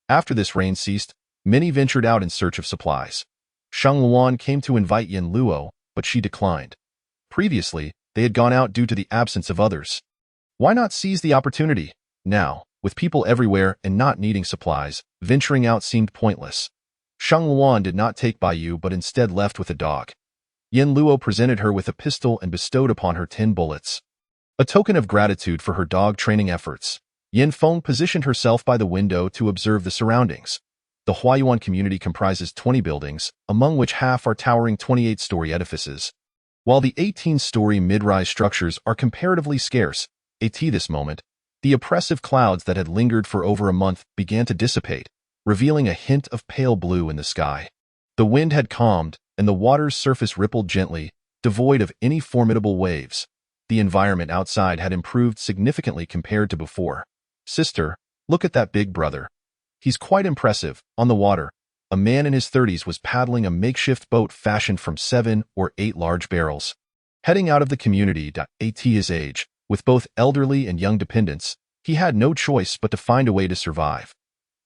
After this rain ceased, many ventured out in search of supplies. Shang Luan came to invite Yin Luo, but she declined. Previously, they had gone out due to the absence of others. Why not seize the opportunity? Now, with people everywhere and not needing supplies, venturing out seemed pointless. Shang Luan did not take Baiyu but instead left with a dog. Yin Luo presented her with a pistol and bestowed upon her 10 bullets. A token of gratitude for her dog training efforts, Yin Feng positioned herself by the window to observe the surroundings. The Huayuan community comprises 20 buildings, among which half are towering 28-story edifices. While the 18-story mid-rise structures are comparatively scarce, at this moment, the oppressive clouds that had lingered for over a month began to dissipate, revealing a hint of pale blue in the sky. The wind had calmed, and the water's surface rippled gently, devoid of any formidable waves. The environment outside had improved significantly compared to before. Sister, look at that big brother. He's quite impressive. On the water, a man in his 30s was paddling a makeshift boat fashioned from 7 or 8 large barrels. Heading out of the community at his age, with both elderly and young dependents, he had no choice but to find a way to survive.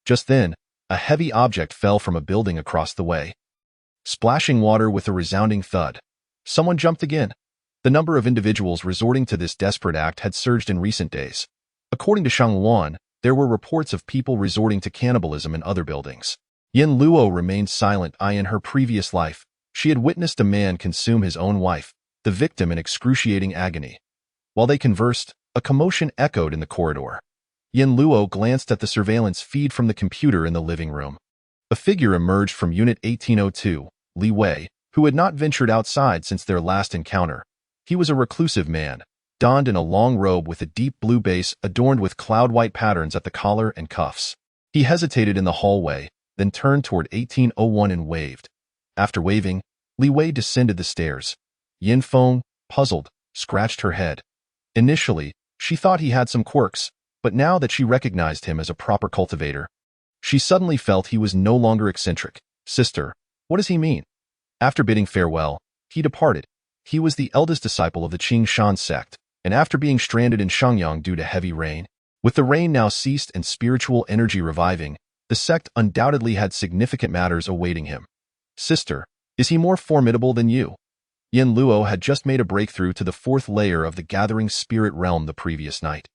Just then, a heavy object fell from a building across the way, splashing water with a resounding thud. Someone jumped again. The number of individuals resorting to this desperate act had surged in recent days. According to Shang Luan, there were reports of people resorting to cannibalism in other buildings. Yin Luo remained silent. In her previous life, she had witnessed a man consume his own wife, the victim in excruciating agony. While they conversed, a commotion echoed in the corridor. Yin Luo glanced at the surveillance feed from the computer in the living room. A figure emerged from Unit 1802, Li Wei, who had not ventured outside since their last encounter. He was a reclusive man, donned in a long robe with a deep blue base adorned with cloud-white patterns at the collar and cuffs. He hesitated in the hallway, then turned toward 1801 and waved. After waving, Li Wei descended the stairs. Yin Feng, puzzled, scratched her head. Initially, she thought he had some quirks, but now that she recognized him as a proper cultivator, she suddenly felt he was no longer eccentric. Sister, what does he mean? After bidding farewell, he departed. He was the eldest disciple of the Qing Shan sect, and after being stranded in Shangyang due to heavy rain, with the rain now ceased and spiritual energy reviving, the sect undoubtedly had significant matters awaiting him. Sister, is he more formidable than you? Yin Luo had just made a breakthrough to the 4th layer of the gathering spirit realm the previous night.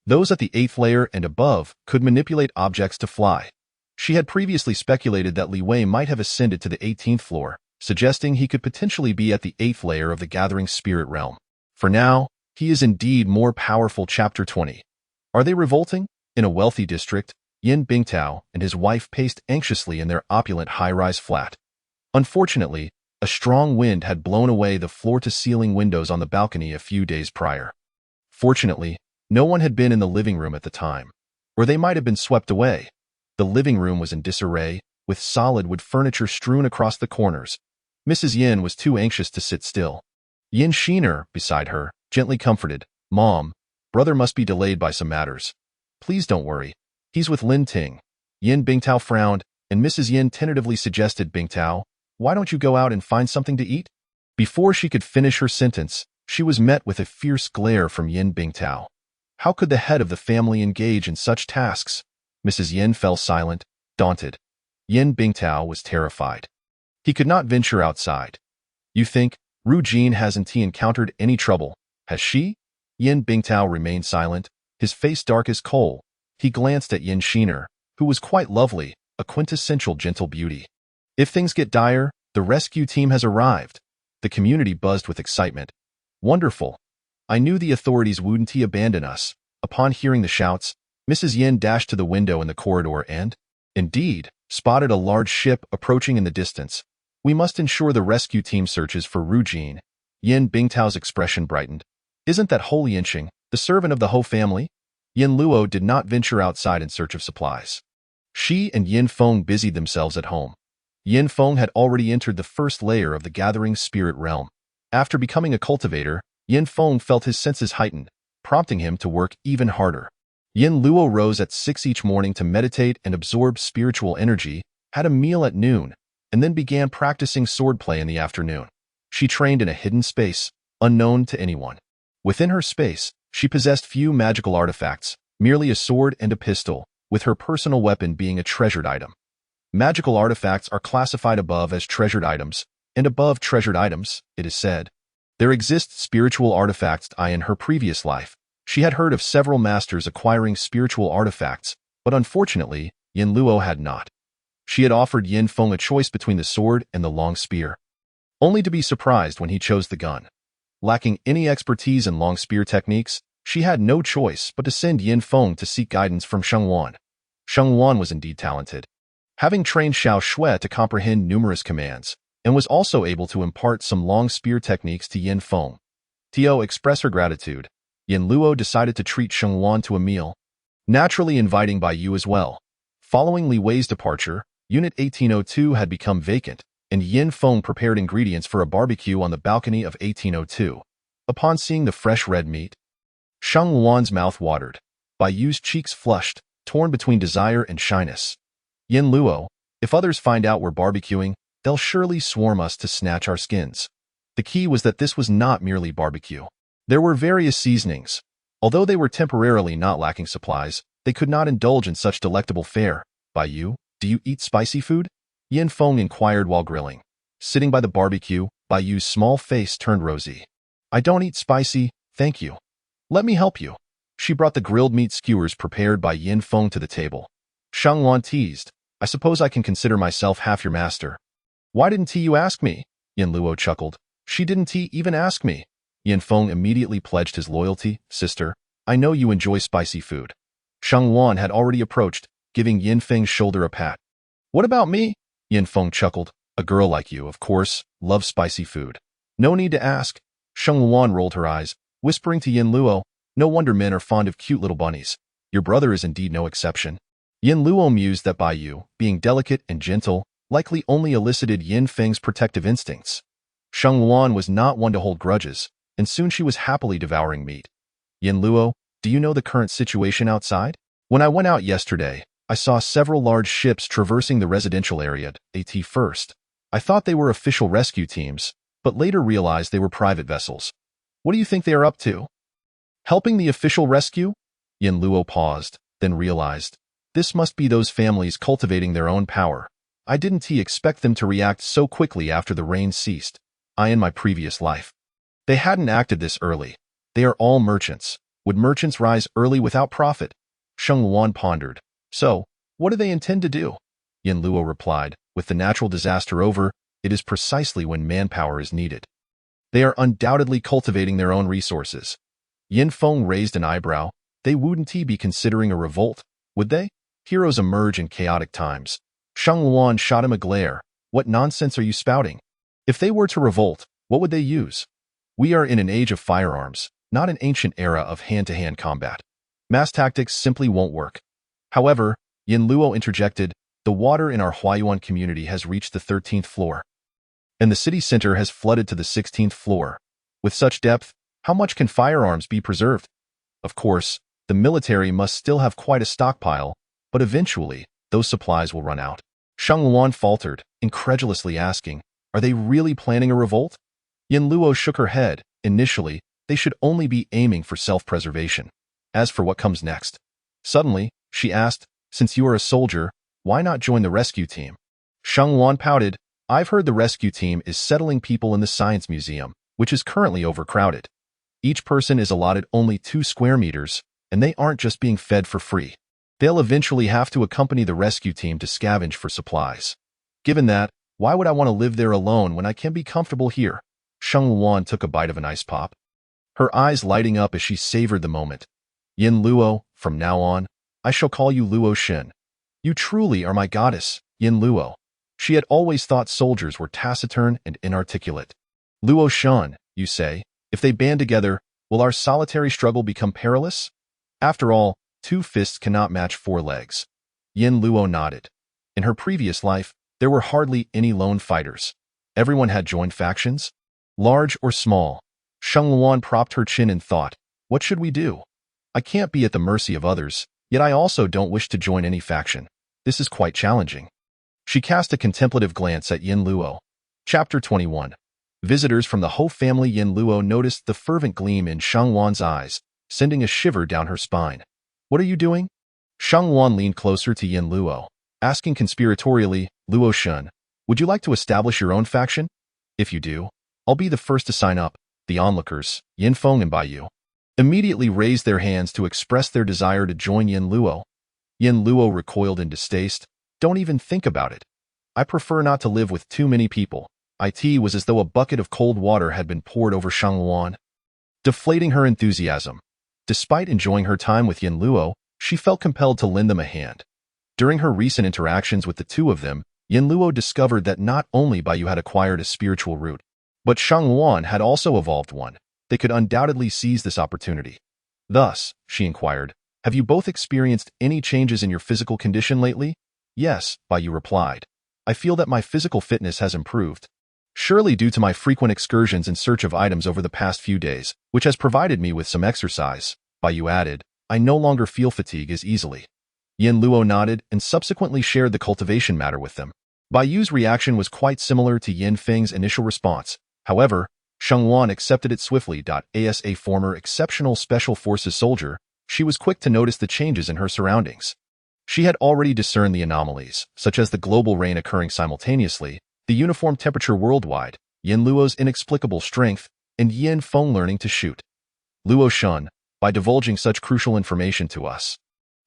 Those at the 8th layer and above could manipulate objects to fly. She had previously speculated that Li Wei might have ascended to the 18th floor, suggesting he could potentially be at the 8th layer of the gathering spirit realm. For now, he is indeed more powerful. Chapter 20. Are they revolting? In a wealthy district, Yin Bingtao and his wife paced anxiously in their opulent high-rise flat. Unfortunately, a strong wind had blown away the floor-to-ceiling windows on the balcony a few days prior. Fortunately, no one had been in the living room at the time, or they might have been swept away. The living room was in disarray, with solid wood furniture strewn across the corners. Mrs. Yin was too anxious to sit still. Yin Shiner, beside her, gently comforted, Mom, brother must be delayed by some matters. Please don't worry. He's with Lin Ting. Yin Bingtao frowned, and Mrs. Yin tentatively suggested, Bingtao, why don't you go out and find something to eat? Before she could finish her sentence, she was met with a fierce glare from Yin Bingtao. How could the head of the family engage in such tasks? Mrs. Yin fell silent, daunted. Yin Bingtao was terrified. He could not venture outside. You think, Ru Jin hasn't he encountered any trouble? Has she? Yin Bingtao remained silent, his face dark as coal. He glanced at Yin Shiner, who was quite lovely, a quintessential gentle beauty. If things get dire, the rescue team has arrived. The community buzzed with excitement. Wonderful. I knew the authorities wouldn't abandon us. Upon hearing the shouts, Mrs. Yin dashed to the window in the corridor and, indeed, spotted a large ship approaching in the distance. We must ensure the rescue team searches for Rujin. Yin Bingtao's expression brightened. Isn't that Holy Inching, the servant of the Ho family? Yin Luo did not venture outside in search of supplies. She and Yin Feng busied themselves at home. Yin Feng had already entered the first layer of the gathering spirit realm. After becoming a cultivator, Yin Feng felt his senses heightened, prompting him to work even harder. Yin Luo rose at 6 each morning to meditate and absorb spiritual energy, had a meal at noon, and then began practicing swordplay in the afternoon. She trained in a hidden space, unknown to anyone. Within her space, she possessed few magical artifacts, merely a sword and a pistol, with her personal weapon being a treasured item. Magical artifacts are classified above as treasured items, and above treasured items, it is said. There exist spiritual artifacts. In her previous life, she had heard of several masters acquiring spiritual artifacts, but unfortunately, Yin Luo had not. She had offered Yin Feng a choice between the sword and the long spear, only to be surprised when he chose the gun. Lacking any expertise in long spear techniques, she had no choice but to send Yin Feng to seek guidance from Sheng Wan. Sheng Wan was indeed talented, having trained Xiao Shui to comprehend numerous commands, and was also able to impart some long spear techniques to Yin Feng. To express her gratitude, Yin Luo decided to treat Sheng Wan to a meal, naturally inviting Bai Yu as well. Following Li Wei's departure, Unit 1802 had become vacant, and Yin Feng prepared ingredients for a barbecue on the balcony of 1802. Upon seeing the fresh red meat, Sheng Wan's mouth watered. Bai Yu's cheeks flushed, torn between desire and shyness. Yin Luo, if others find out we're barbecuing, they'll surely swarm us to snatch our skins. The key was that this was not merely barbecue. There were various seasonings. Although they were temporarily not lacking supplies, they could not indulge in such delectable fare. Bai Yu, do you eat spicy food? Yin Feng inquired while grilling. Sitting by the barbecue, Bai Yu's small face turned rosy. I don't eat spicy, thank you. Let me help you. She brought the grilled meat skewers prepared by Yin Feng to the table. Sheng Wan teased, I suppose I can consider myself half your master. Why didn't you ask me? Yin Luo chuckled. She didn't even ask me. Yin Feng immediately pledged his loyalty. Sister, I know you enjoy spicy food. Sheng Wan had already approached, giving Yin Feng's shoulder a pat. What about me? Yin Feng chuckled. A girl like you, of course, loves spicy food. No need to ask. Sheng Wan rolled her eyes, whispering to Yin Luo, no wonder men are fond of cute little bunnies. Your brother is indeed no exception. Yin Luo mused that Bai Yu, being delicate and gentle, likely only elicited Yin Feng's protective instincts. Sheng Wan was not one to hold grudges, and soon she was happily devouring meat. Yin Luo, do you know the current situation outside? When I went out yesterday, I saw several large ships traversing the residential area at first. I thought they were official rescue teams, but later realized they were private vessels. What do you think they are up to? Helping the official rescue? Yin Luo paused, then realized. This must be those families cultivating their own power. I didn't expect them to react so quickly after the rain ceased. In my previous life, they hadn't acted this early. They are all merchants. Would merchants rise early without profit? Sheng Wan pondered. So, what do they intend to do? Yin Luo replied, with the natural disaster over, it is precisely when manpower is needed. They are undoubtedly cultivating their own resources. Yin Feng raised an eyebrow. They wouldn't be considering a revolt, would they? Heroes emerge in chaotic times. Sheng Wan shot him a glare. What nonsense are you spouting? If they were to revolt, what would they use? We are in an age of firearms, not an ancient era of hand-to-hand combat. Mass tactics simply won't work. However, Yin Luo interjected, the water in our Huayuan community has reached the 13th floor, and the city center has flooded to the 16th floor. With such depth, how much can firearms be preserved? Of course, the military must still have quite a stockpile, but eventually, those supplies will run out. Sheng Wan faltered, incredulously asking, are they really planning a revolt? Yin Luo shook her head. Initially, they should only be aiming for self-preservation. As for what comes next, suddenly, she asked, since you are a soldier, why not join the rescue team? Sheng Wan pouted, I've heard the rescue team is settling people in the Science Museum, which is currently overcrowded. Each person is allotted only 2 square meters, and they aren't just being fed for free. They'll eventually have to accompany the rescue team to scavenge for supplies. Given that, why would I want to live there alone when I can be comfortable here? Sheng Luan took a bite of an ice pop, her eyes lighting up as she savored the moment. Yin Luo, from now on, I shall call you Luo Shen. You truly are my goddess, Yin Luo. She had always thought soldiers were taciturn and inarticulate. Luo Shen, you say, if they band together, will our solitary struggle become perilous? After all, 2 fists cannot match 4 legs. Yin Luo nodded. In her previous life, there were hardly any lone fighters. Everyone had joined factions, large or small. Sheng Luan propped her chin and thought, what should we do? I can't be at the mercy of others, yet I also don't wish to join any faction. This is quite challenging. She cast a contemplative glance at Yin Luo. Chapter 21. Visitors from the Ho family. Yin Luo noticed the fervent gleam in Sheng Luan's eyes, sending a shiver down her spine. What are you doing? Sheng Luan leaned closer to Yin Luo, asking conspiratorially, Luo Shen, would you like to establish your own faction? If you do, I'll be the first to sign up. The onlookers, Yin Feng and Baiyu, immediately raised their hands to express their desire to join Yin Luo. Yin Luo recoiled in distaste. Don't even think about it. I prefer not to live with too many people. It was as though a bucket of cold water had been poured over Sheng Luan, deflating her enthusiasm. Despite enjoying her time with Yin Luo, she felt compelled to lend them a hand. During her recent interactions with the two of them, Yin Luo discovered that not only Baiyu had acquired a spiritual root, but Sheng Luan had also evolved one. They could undoubtedly seize this opportunity. Thus, she inquired, have you both experienced any changes in your physical condition lately? Yes, Baiyu replied. I feel that my physical fitness has improved. Surely due to my frequent excursions in search of items over the past few days, which has provided me with some exercise, Baiyu added, I no longer feel fatigue as easily. Yin Luo nodded and subsequently shared the cultivation matter with them. Baiyu's reaction was quite similar to Yin Feng's initial response. However, Sheng Luan accepted it swiftly. As a former exceptional special forces soldier, she was quick to notice the changes in her surroundings. She had already discerned the anomalies, such as the global rain occurring simultaneously, the uniform temperature worldwide, Yin Luo's inexplicable strength, and Yin Feng learning to shoot. Luo Shen, by divulging such crucial information to us,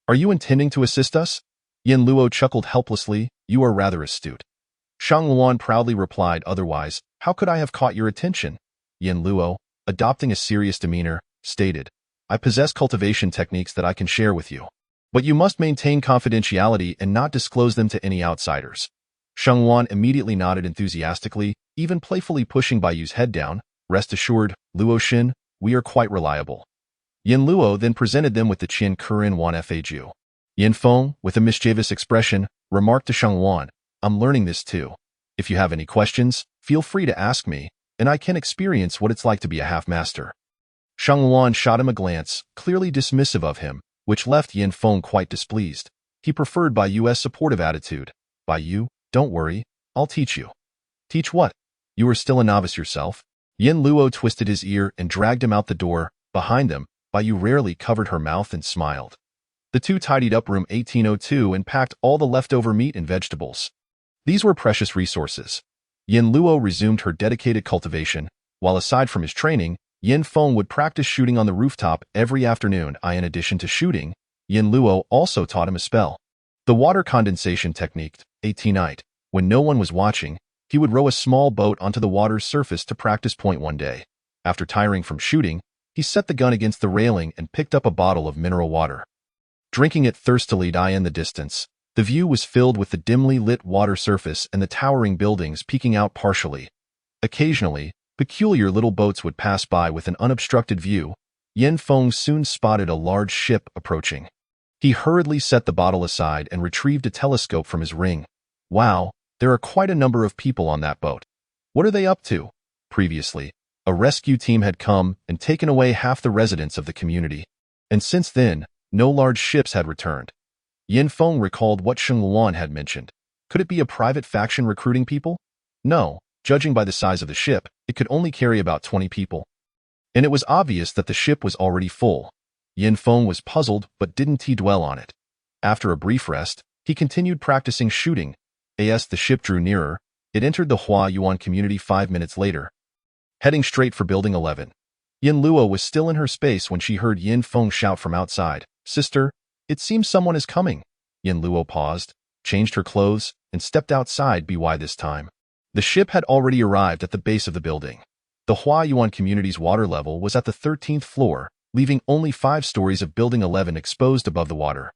are you intending to assist us? Yin Luo chuckled helplessly, you are rather astute. Sheng Luan proudly replied, otherwise, how could I have caught your attention? Yin Luo, adopting a serious demeanor, stated, I possess cultivation techniques that I can share with you. But you must maintain confidentiality and not disclose them to any outsiders. Sheng Luan immediately nodded enthusiastically, even playfully pushing Baiyu's head down. Rest assured, Luo Shen, we are quite reliable. Yin Luo then presented them with the Qian Kurin Wan Faju. Yin Feng, with a mischievous expression, remarked to Sheng Luan, I'm learning this too. If you have any questions, feel free to ask me, and I can experience what it's like to be a half-master. Sheng Luan shot him a glance, clearly dismissive of him, which left Yin Feng quite displeased. He preferred Baiyu's supportive attitude. Baiyu, don't worry, I'll teach you. Teach what? You are still a novice yourself? Yin Luo twisted his ear and dragged him out the door. Behind them, Baiyu rarely covered her mouth and smiled. The two tidied up room 1802 and packed all the leftover meat and vegetables. These were precious resources. Yin Luo resumed her dedicated cultivation, while aside from his training, Yin Feng would practice shooting on the rooftop every afternoon. In addition to shooting, Yin Luo also taught him a spell. The water condensation technique, 18-night. When no one was watching, he would row a small boat onto the water's surface to practice point one day. After tiring from shooting, he set the gun against the railing and picked up a bottle of mineral water. Drinking it thirstily in the distance, the view was filled with the dimly lit water surface and the towering buildings peeking out partially. Occasionally, peculiar little boats would pass by with an unobstructed view. Yin Feng soon spotted a large ship approaching. He hurriedly set the bottle aside and retrieved a telescope from his ring. Wow, there are quite a number of people on that boat. What are they up to? Previously, a rescue team had come and taken away half the residents of the community. And since then, no large ships had returned. Yin Feng recalled what Sheng Luan had mentioned. Could it be a private faction recruiting people? No, judging by the size of the ship, it could only carry about 20 people. And it was obvious that the ship was already full. Yin Feng was puzzled but didn't dwell on it. After a brief rest, he continued practicing shooting. As the ship drew nearer, it entered the Hua Yuan community 5 minutes later. Heading straight for Building 11. Yin Luo was still in her space when she heard Yin Feng shout from outside, "Sister, it seems someone is coming." Yin Luo paused, changed her clothes, and stepped outside by this time. The ship had already arrived at the base of the building. The Huayuan community's water level was at the 13th floor, leaving only 5 stories of Building 11 exposed above the water.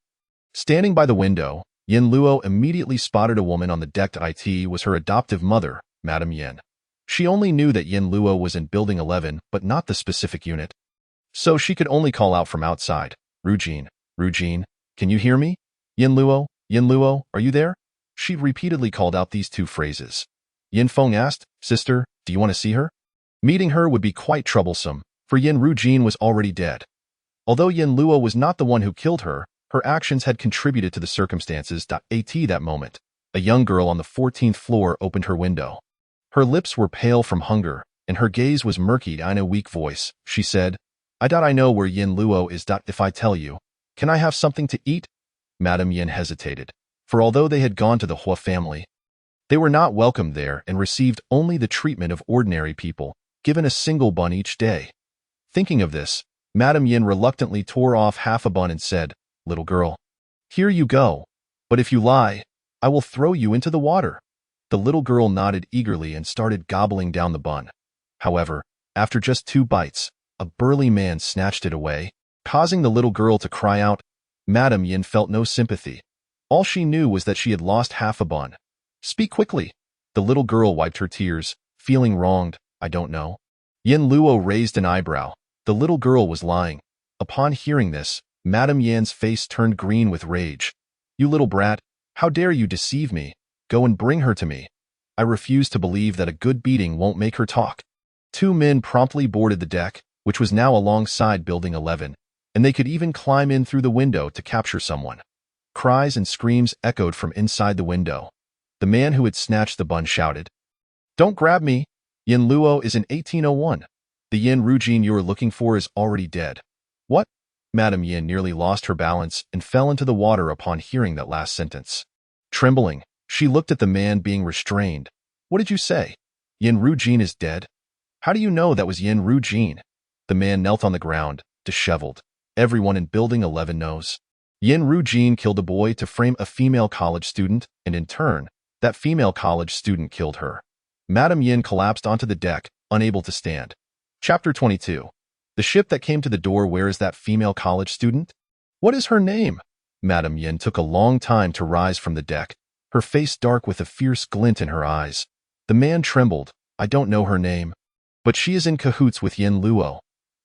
Standing by the window, Yin Luo immediately spotted a woman on the deck. It was her adoptive mother, Madame Yin. She only knew that Yin Luo was in Building 11, but not the specific unit. So she could only call out from outside, "Rujin, Rujin, can you hear me? Yin Luo, are you there?" She repeatedly called out these 2 phrases. Yin Feng asked, "Sister, do you want to see her?" Meeting her would be quite troublesome, for Yin Rujin was already dead. Although Yin Luo was not the one who killed her, her actions had contributed to the circumstances. At that moment, a young girl on the 14th floor opened her window. Her lips were pale from hunger, and her gaze was murky. In a weak voice, she said, I know where Yin Luo is. If I tell you, can I have something to eat?" Madame Yin hesitated, for although they had gone to the Hua family, they were not welcomed there and received only the treatment of ordinary people, given a single bun each day. Thinking of this, Madame Yin reluctantly tore off half a bun and said, "Little girl, here you go, but if you lie, I will throw you into the water." The little girl nodded eagerly and started gobbling down the bun. However, after just 2 bites, a burly man snatched it away, causing the little girl to cry out. Madame Yin felt no sympathy. All she knew was that she had lost half a bun. "Speak quickly." The little girl wiped her tears, feeling wronged. "I don't know." Yin Luo raised an eyebrow. The little girl was lying. Upon hearing this, Madame Yan's face turned green with rage. "You little brat, how dare you deceive me? Go and bring her to me." I refuse to believe that a good beating won't make her talk. 2 men promptly boarded the deck, which was now alongside Building 11, and they could even climb in through the window to capture someone. Cries and screams echoed from inside the window. The man who had snatched the bun shouted, "Don't grab me! Yin Luo is in 1801. The Yin Rujin you're looking for is already dead." "What?" Madame Yin nearly lost her balance and fell into the water upon hearing that last sentence. Trembling, she looked at the man being restrained. "What did you say? Yin Rujin is dead? How do you know that was Yin Rujin?" The man knelt on the ground, disheveled. "Everyone in Building 11 knows. Yin Rujin killed a boy to frame a female college student, and in turn, that female college student killed her." Madame Yin collapsed onto the deck, unable to stand. Chapter 22. The ship that came to the door. Where is that female college student? What is her name? Madame Yin took a long time to rise from the deck, her face dark with a fierce glint in her eyes. The man trembled. "I don't know her name, but she is in cahoots with Yin Luo.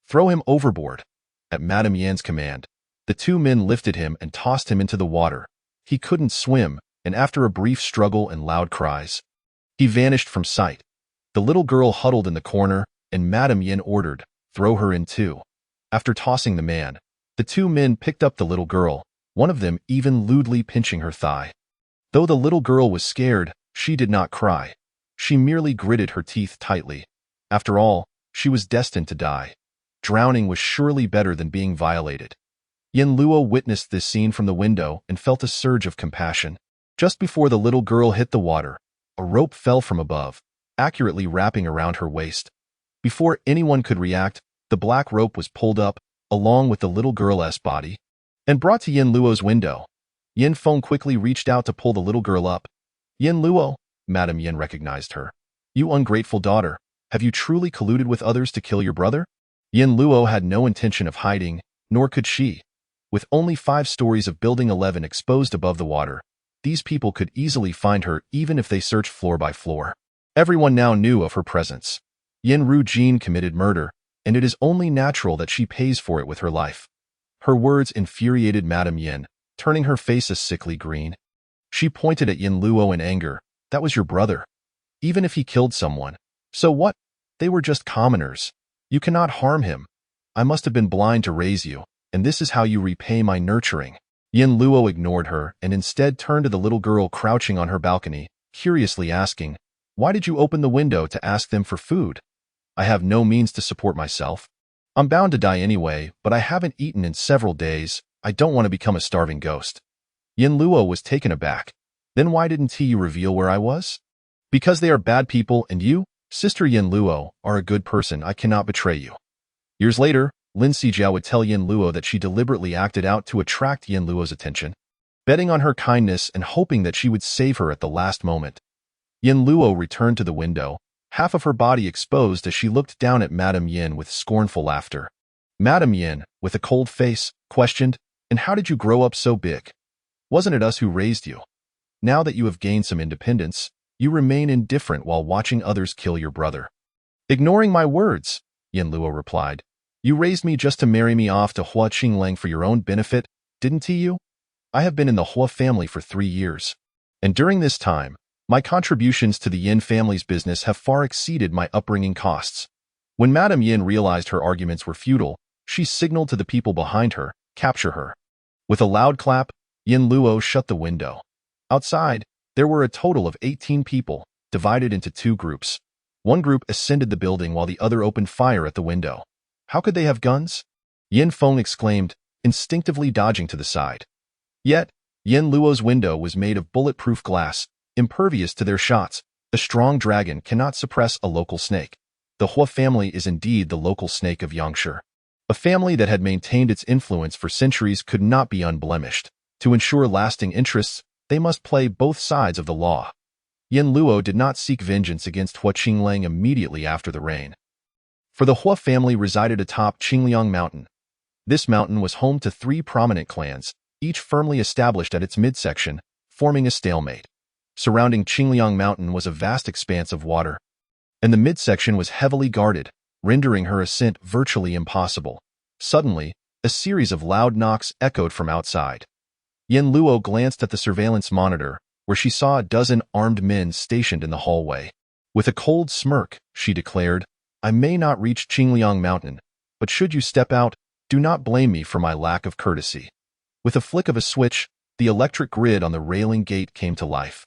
Throw him overboard." At Madame Yan's command, the 2 men lifted him and tossed him into the water. He couldn't swim, and after a brief struggle and loud cries, he vanished from sight. The little girl huddled in the corner, and Madame Yin ordered, "Throw her in too." After tossing the man, the 2 men picked up the little girl, one of them even lewdly pinching her thigh. Though the little girl was scared, she did not cry. She merely gritted her teeth tightly. After all, she was destined to die. Drowning was surely better than being violated. Yin Luo witnessed this scene from the window and felt a surge of compassion. Just before the little girl hit the water, a rope fell from above, accurately wrapping around her waist. Before anyone could react, the black rope was pulled up, along with the little girl's body, and brought to Yin Luo's window. Yin Feng quickly reached out to pull the little girl up. "Yin Luo," Madame Yin recognized her. "You ungrateful daughter, have you truly colluded with others to kill your brother?" Yin Luo had no intention of hiding, nor could she. With only 5 stories of Building 11 exposed above the water, these people could easily find her even if they searched floor by floor. Everyone now knew of her presence. Yin Rujin committed murder, and it is only natural that she pays for it with her life. Her words infuriated Madame Yin, turning her face a sickly green. She pointed at Yin Luo in anger. "That was your brother. Even if he killed someone, so what? They were just commoners. You cannot harm him. I must have been blind to raise you, and this is how you repay my nurturing." Yin Luo ignored her and instead turned to the little girl crouching on her balcony, curiously asking, "Why did you open the window to ask them for food?" "I have no means to support myself. I'm bound to die anyway, but I haven't eaten in several days. I don't want to become a starving ghost." Yin Luo was taken aback. "Then why didn't he reveal where I was?" "Because they are bad people, and you, Sister Yin Luo, are a good person. I cannot betray you." Years later, Lin Xijiao would tell Yin Luo that she deliberately acted out to attract Yin Luo's attention, betting on her kindness and hoping that she would save her at the last moment. Yin Luo returned to the window, half of her body exposed as she looked down at Madame Yin with scornful laughter. Madame Yin, with a cold face, questioned, "And how did you grow up so big? Wasn't it us who raised you? Now that you have gained some independence, you remain indifferent while watching others kill your brother." "Ignoring my words," Yin Luo replied. "You raised me just to marry me off to Hua Qinglang for your own benefit, didn't you? I have been in the Hua family for 3 years. And during this time, my contributions to the Yin family's business have far exceeded my upbringing costs." When Madame Yin realized her arguments were futile, she signaled to the people behind her, "Capture her." With a loud clap, Yin Luo shut the window. Outside, there were a total of 18 people, divided into 2 groups. One group ascended the building while the other opened fire at the window. "How could they have guns?" Yin Feng exclaimed, instinctively dodging to the side. Yet, Yin Luo's window was made of bulletproof glass, impervious to their shots. A strong dragon cannot suppress a local snake. The Hua family is indeed the local snake of Yangshi. A family that had maintained its influence for centuries could not be unblemished. To ensure lasting interests, they must play both sides of the law. Yin Luo did not seek vengeance against Hua Qinglang immediately after the rain. For the Hua family resided atop Qingliang Mountain. This mountain was home to 3 prominent clans, each firmly established at its midsection, forming a stalemate. Surrounding Qingliang Mountain was a vast expanse of water, and the midsection was heavily guarded, rendering her ascent virtually impossible. Suddenly, a series of loud knocks echoed from outside. Yin Luo glanced at the surveillance monitor, where she saw a dozen armed men stationed in the hallway. With a cold smirk, she declared, "I may not reach Qingliang Mountain, but should you step out, do not blame me for my lack of courtesy." With a flick of a switch, the electric grid on the railing gate came to life,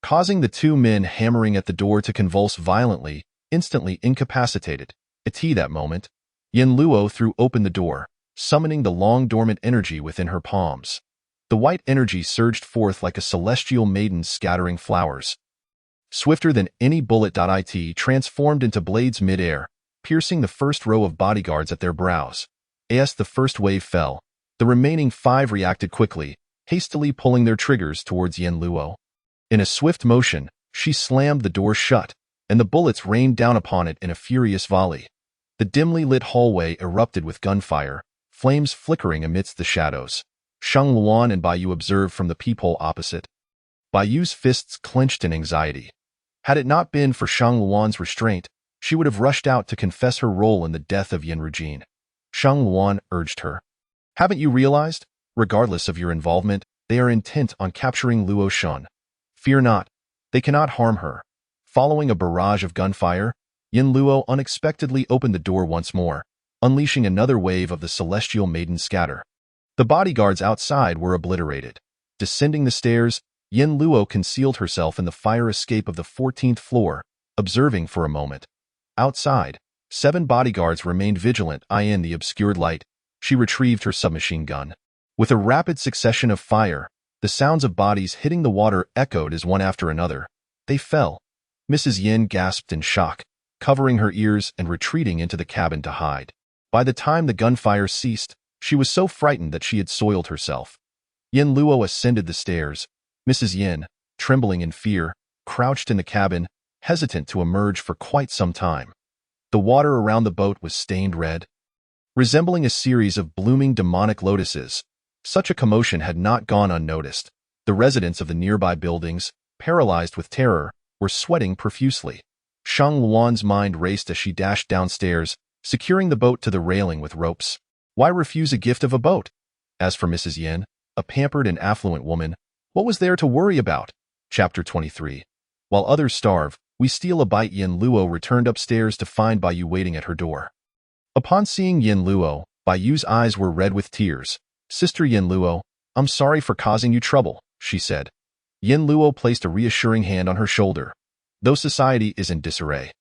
causing the 2 men hammering at the door to convulse violently, instantly incapacitated. At that moment, Yin Luo threw open the door, summoning the long-dormant energy within her palms. The white energy surged forth like a celestial maiden scattering flowers. Swifter than any bullet, it transformed into blades mid-air, piercing the first row of bodyguards at their brows. As the first wave fell, the remaining 5 reacted quickly, hastily pulling their triggers towards Yin Luo. In a swift motion, she slammed the door shut, and the bullets rained down upon it in a furious volley. The dimly lit hallway erupted with gunfire, flames flickering amidst the shadows. Shang Luan and Baiyu observed from the peephole opposite. Baiyu's fists clenched in anxiety. Had it not been for Shang Luan's restraint, she would have rushed out to confess her role in the death of Yin Rujin. Shang Luan urged her. "Haven't you realized? Regardless of your involvement, they are intent on capturing Luo Shun. Fear not. They cannot harm her." Following a barrage of gunfire, Yin Luo unexpectedly opened the door once more, unleashing another wave of the celestial maiden scatter. The bodyguards outside were obliterated. Descending the stairs, Yin Luo concealed herself in the fire escape of the 14th floor, observing for a moment. Outside, 7 bodyguards remained vigilant in the obscured light. She retrieved her submachine gun. With a rapid succession of fire, the sounds of bodies hitting the water echoed as one after another. They fell. Mrs. Yin gasped in shock, covering her ears and retreating into the cabin to hide. By the time the gunfire ceased, she was so frightened that she had soiled herself. Yin Luo ascended the stairs. Mrs. Yin, trembling in fear, crouched in the cabin, hesitant to emerge for quite some time. The water around the boat was stained red, resembling a series of blooming demonic lotuses. Such a commotion had not gone unnoticed. The residents of the nearby buildings, paralyzed with terror, were sweating profusely. Shang Luan's mind raced as she dashed downstairs, securing the boat to the railing with ropes. Why refuse a gift of a boat? As for Mrs. Yin, a pampered and affluent woman, what was there to worry about? Chapter 23. While others starve, we steal a bite. Yin Luo returned upstairs to find Baiyu waiting at her door. Upon seeing Yin Luo, Baiyu's eyes were red with tears. "Sister Yin Luo, I'm sorry for causing you trouble," she said. Yin Luo placed a reassuring hand on her shoulder. "Though society is in disarray,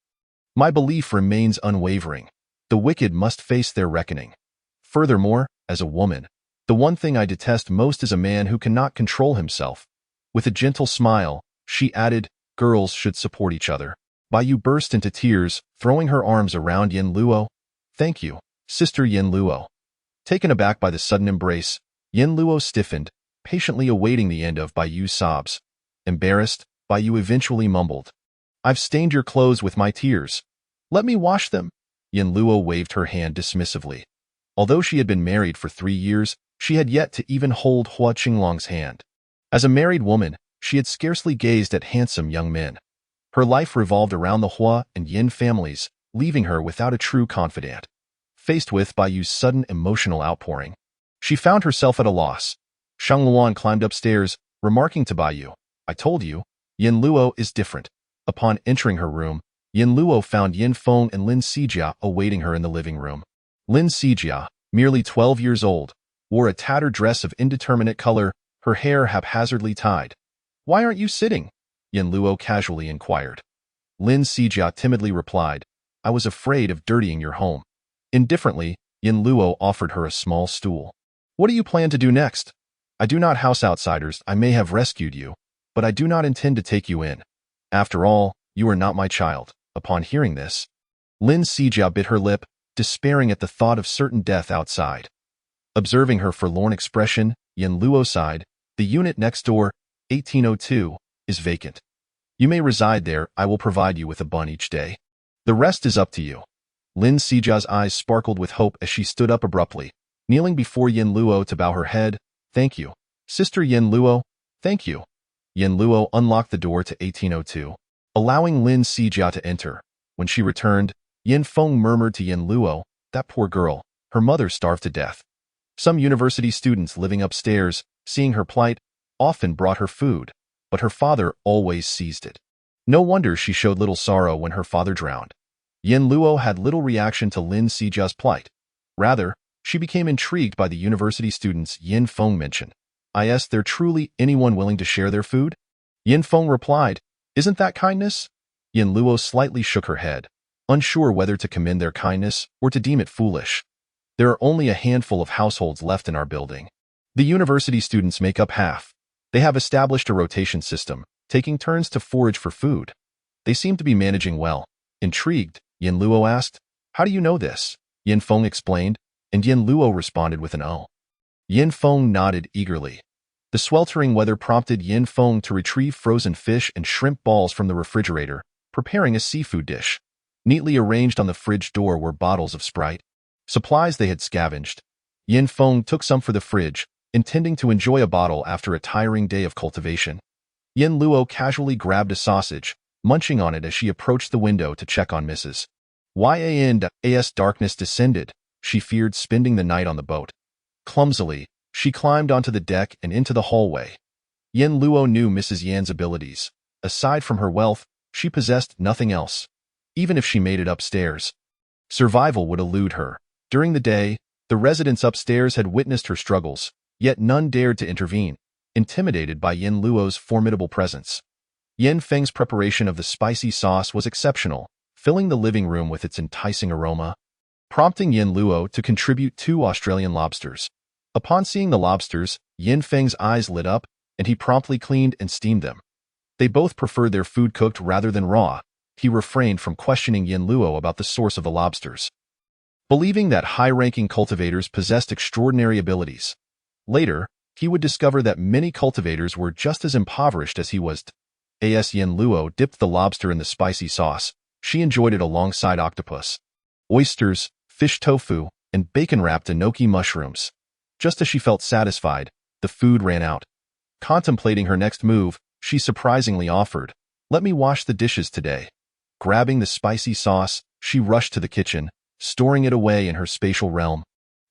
my belief remains unwavering. The wicked must face their reckoning. Furthermore, as a woman, the one thing I detest most is a man who cannot control himself." With a gentle smile, she added, "Girls should support each other." Baiyu burst into tears, throwing her arms around Yin Luo. "Thank you, Sister Yin Luo. Taken aback by the sudden embrace, Yin Luo stiffened, patiently awaiting the end of Bai Yu's sobs. Embarrassed, Bai Yu eventually mumbled, "I've stained your clothes with my tears. Let me wash them." Yin Luo waved her hand dismissively. Although she had been married for 3 years, she had yet to even hold Hua Qinglong's hand. As a married woman, she had scarcely gazed at handsome young men. Her life revolved around the Hua and Yin families, leaving her without a true confidant. Faced with Bai Yu's sudden emotional outpouring, she found herself at a loss. Shang Luan climbed upstairs, remarking to Bai Yu, "I told you, Yin Luo is different." Upon entering her room, Yin Luo found Yin Feng and Lin Sijia awaiting her in the living room. Lin Sijia, merely 12 years old, wore a tattered dress of indeterminate color, her hair haphazardly tied. "Why aren't you sitting?" Yin Luo casually inquired. Lin Sijia timidly replied, "I was afraid of dirtying your home." Indifferently, Yin Luo offered her a small stool. "What do you plan to do next?" "I do not house outsiders. I may have rescued you, but I do not intend to take you in. After all, you are not my child." Upon hearing this, Lin Sijia bit her lip, despairing at the thought of certain death outside. Observing her forlorn expression, Yin Luo sighed, "The unit next door, 1802, is vacant. You may reside there. I will provide you with a bun each day. The rest is up to you." Lin Sijia's eyes sparkled with hope as she stood up abruptly, kneeling before Yin Luo to bow her head. "Thank you, Sister Yin Luo. Thank you." Yin Luo unlocked the door to 1802, allowing Lin Sijia to enter. When she returned, Yin Feng murmured to Yin Luo, "That poor girl, her mother starved to death." Some university students living upstairs, seeing her plight, often brought her food, but her father always seized it. No wonder she showed little sorrow when her father drowned. Yin Luo had little reaction to Lin Sijia's plight. Rather, she became intrigued by the university students Yin Feng mentioned. "Is there truly anyone willing to share their food?" Yin Feng replied, "Isn't that kindness?" Yin Luo slightly shook her head, unsure whether to commend their kindness or to deem it foolish. "There are only a handful of households left in our building. The university students make up half. They have established a rotation system, taking turns to forage for food. They seem to be managing well." Intrigued, Yin Luo asked, "How do you know this?" Yin Feng explained, and Yin Luo responded with an "oh." Yin Feng nodded eagerly. The sweltering weather prompted Yin Feng to retrieve frozen fish and shrimp balls from the refrigerator, preparing a seafood dish. Neatly arranged on the fridge door were bottles of Sprite, supplies they had scavenged. Yin Feng took some for the fridge, intending to enjoy a bottle after a tiring day of cultivation. Yin Luo casually grabbed a sausage, munching on it as she approached the window to check on Mrs. As darkness descended, she feared spending the night on the boat. Clumsily, she climbed onto the deck and into the hallway. Yin Luo knew Mrs. Yan's abilities. Aside from her wealth, she possessed nothing else. Even if she made it upstairs, survival would elude her. During the day, the residents upstairs had witnessed her struggles, yet none dared to intervene, intimidated by Yin Luo's formidable presence. Yin Feng's preparation of the spicy sauce was exceptional, filling the living room with its enticing aroma, prompting Yin Luo to contribute 2 Australian lobsters. Upon seeing the lobsters, Yin Feng's eyes lit up, and he promptly cleaned and steamed them. They both preferred their food cooked rather than raw. He refrained from questioning Yin Luo about the source of the lobsters, believing that high-ranking cultivators possessed extraordinary abilities. Later, he would discover that many cultivators were just as impoverished as he was. As Yin Luo dipped the lobster in the spicy sauce, she enjoyed it alongside octopus, oysters, fish tofu, and bacon-wrapped enoki mushrooms. Just as she felt satisfied, the food ran out. Contemplating her next move, she surprisingly offered, "Let me wash the dishes today." Grabbing the spicy sauce, she rushed to the kitchen, storing it away in her spatial realm.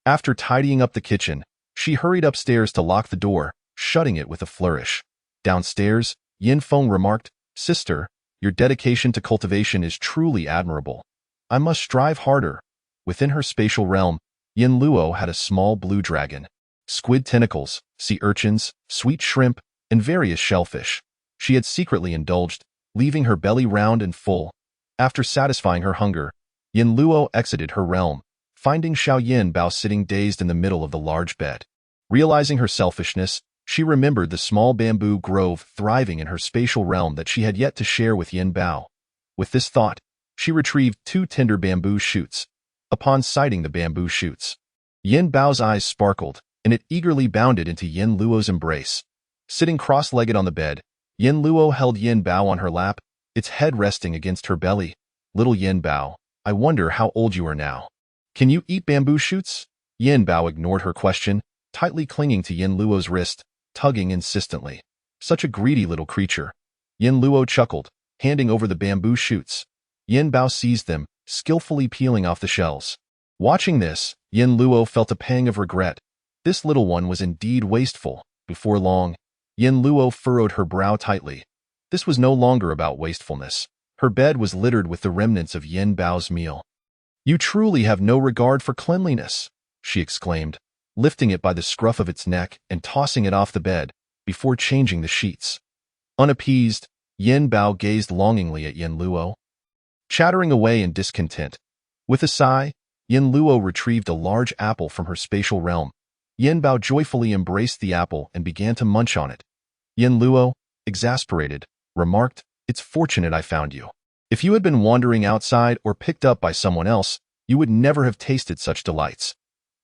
After tidying up the kitchen, she hurried upstairs to lock the door, shutting it with a flourish. Downstairs, Yin Feng remarked, "Sister, your dedication to cultivation is truly admirable. I must strive harder." Within her spatial realm, Yin Luo had a small blue dragon, squid tentacles, sea urchins, sweet shrimp, and various shellfish. She had secretly indulged, leaving her belly round and full. After satisfying her hunger, Yin Luo exited her realm, finding Xiao Yin Bao sitting dazed in the middle of the large bed. Realizing her selfishness, she remembered the small bamboo grove thriving in her spatial realm that she had yet to share with Yin Bao. With this thought, she retrieved 2 tender bamboo shoots. upon sighting the bamboo shoots. Yin Bao's eyes sparkled, and it eagerly bounded into Yin Luo's embrace. Sitting cross-legged on the bed, Yin Luo held Yin Bao on her lap, its head resting against her belly. Little Yin Bao, I wonder how old you are now. Can you eat bamboo shoots? Yin Bao ignored her question, tightly clinging to Yin Luo's wrist, tugging insistently. Such a greedy little creature. Yin Luo chuckled, handing over the bamboo shoots. Yin Bao seized them, skillfully peeling off the shells. Watching this, Yin Luo felt a pang of regret. This little one was indeed wasteful. Before long, Yin Luo furrowed her brow tightly. This was no longer about wastefulness. Her bed was littered with the remnants of Yin Bao's meal. You truly have no regard for cleanliness, she exclaimed, lifting it by the scruff of its neck and tossing it off the bed before changing the sheets. Unappeased, Yin Bao gazed longingly at Yin Luo, chattering away in discontent. With a sigh, Yin Luo retrieved a large apple from her spatial realm. Yin Bao joyfully embraced the apple and began to munch on it. Yin Luo, exasperated, remarked, "It's fortunate I found you. If you had been wandering outside or picked up by someone else, you would never have tasted such delights.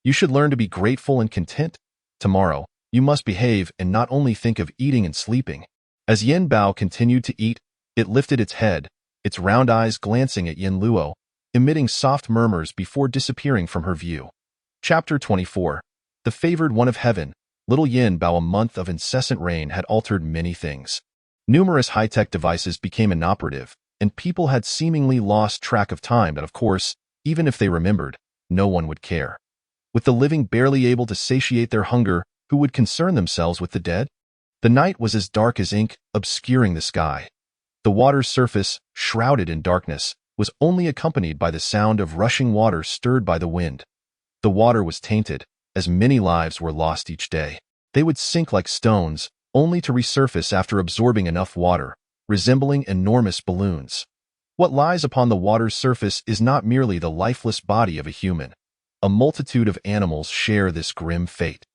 You should learn to be grateful and content. Tomorrow, you must behave and not only think of eating and sleeping." As Yin Bao continued to eat, it lifted its head, its round eyes glancing at Yin Luo, emitting soft murmurs before disappearing from her view. Chapter 24. The Favored One of Heaven. Little Yin Bao. A month of incessant rain had altered many things. Numerous high-tech devices became inoperative, and people had seemingly lost track of time, but of course, even if they remembered, no one would care. With the living barely able to satiate their hunger, who would concern themselves with the dead? The night was as dark as ink, obscuring the sky. The water's surface, shrouded in darkness, was only accompanied by the sound of rushing water stirred by the wind. The water was tainted, as many lives were lost each day. They would sink like stones, only to resurface after absorbing enough water, resembling enormous balloons. What lies upon the water's surface is not merely the lifeless body of a human. A multitude of animals share this grim fate.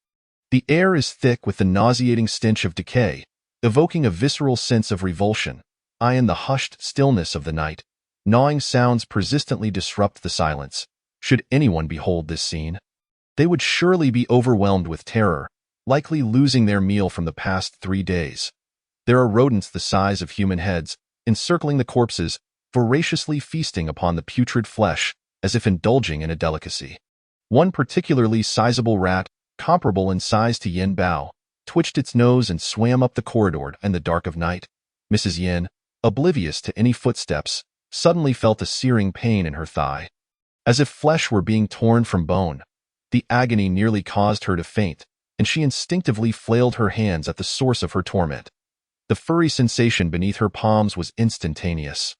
The air is thick with the nauseating stench of decay, evoking a visceral sense of revulsion. In the hushed stillness of the night, gnawing sounds persistently disrupt the silence. Should anyone behold this scene, they would surely be overwhelmed with terror, likely losing their meal from the past 3 days. There are rodents the size of human heads, encircling the corpses, voraciously feasting upon the putrid flesh, as if indulging in a delicacy. One particularly sizable rat, comparable in size to Yin Bao, twitched its nose and swam up the corridor in the dark of night. Mrs. Yin, oblivious to any footsteps, suddenly felt a searing pain in her thigh. As if flesh were being torn from bone. The agony nearly caused her to faint, and she instinctively flailed her hands at the source of her torment. The furry sensation beneath her palms was instantaneous.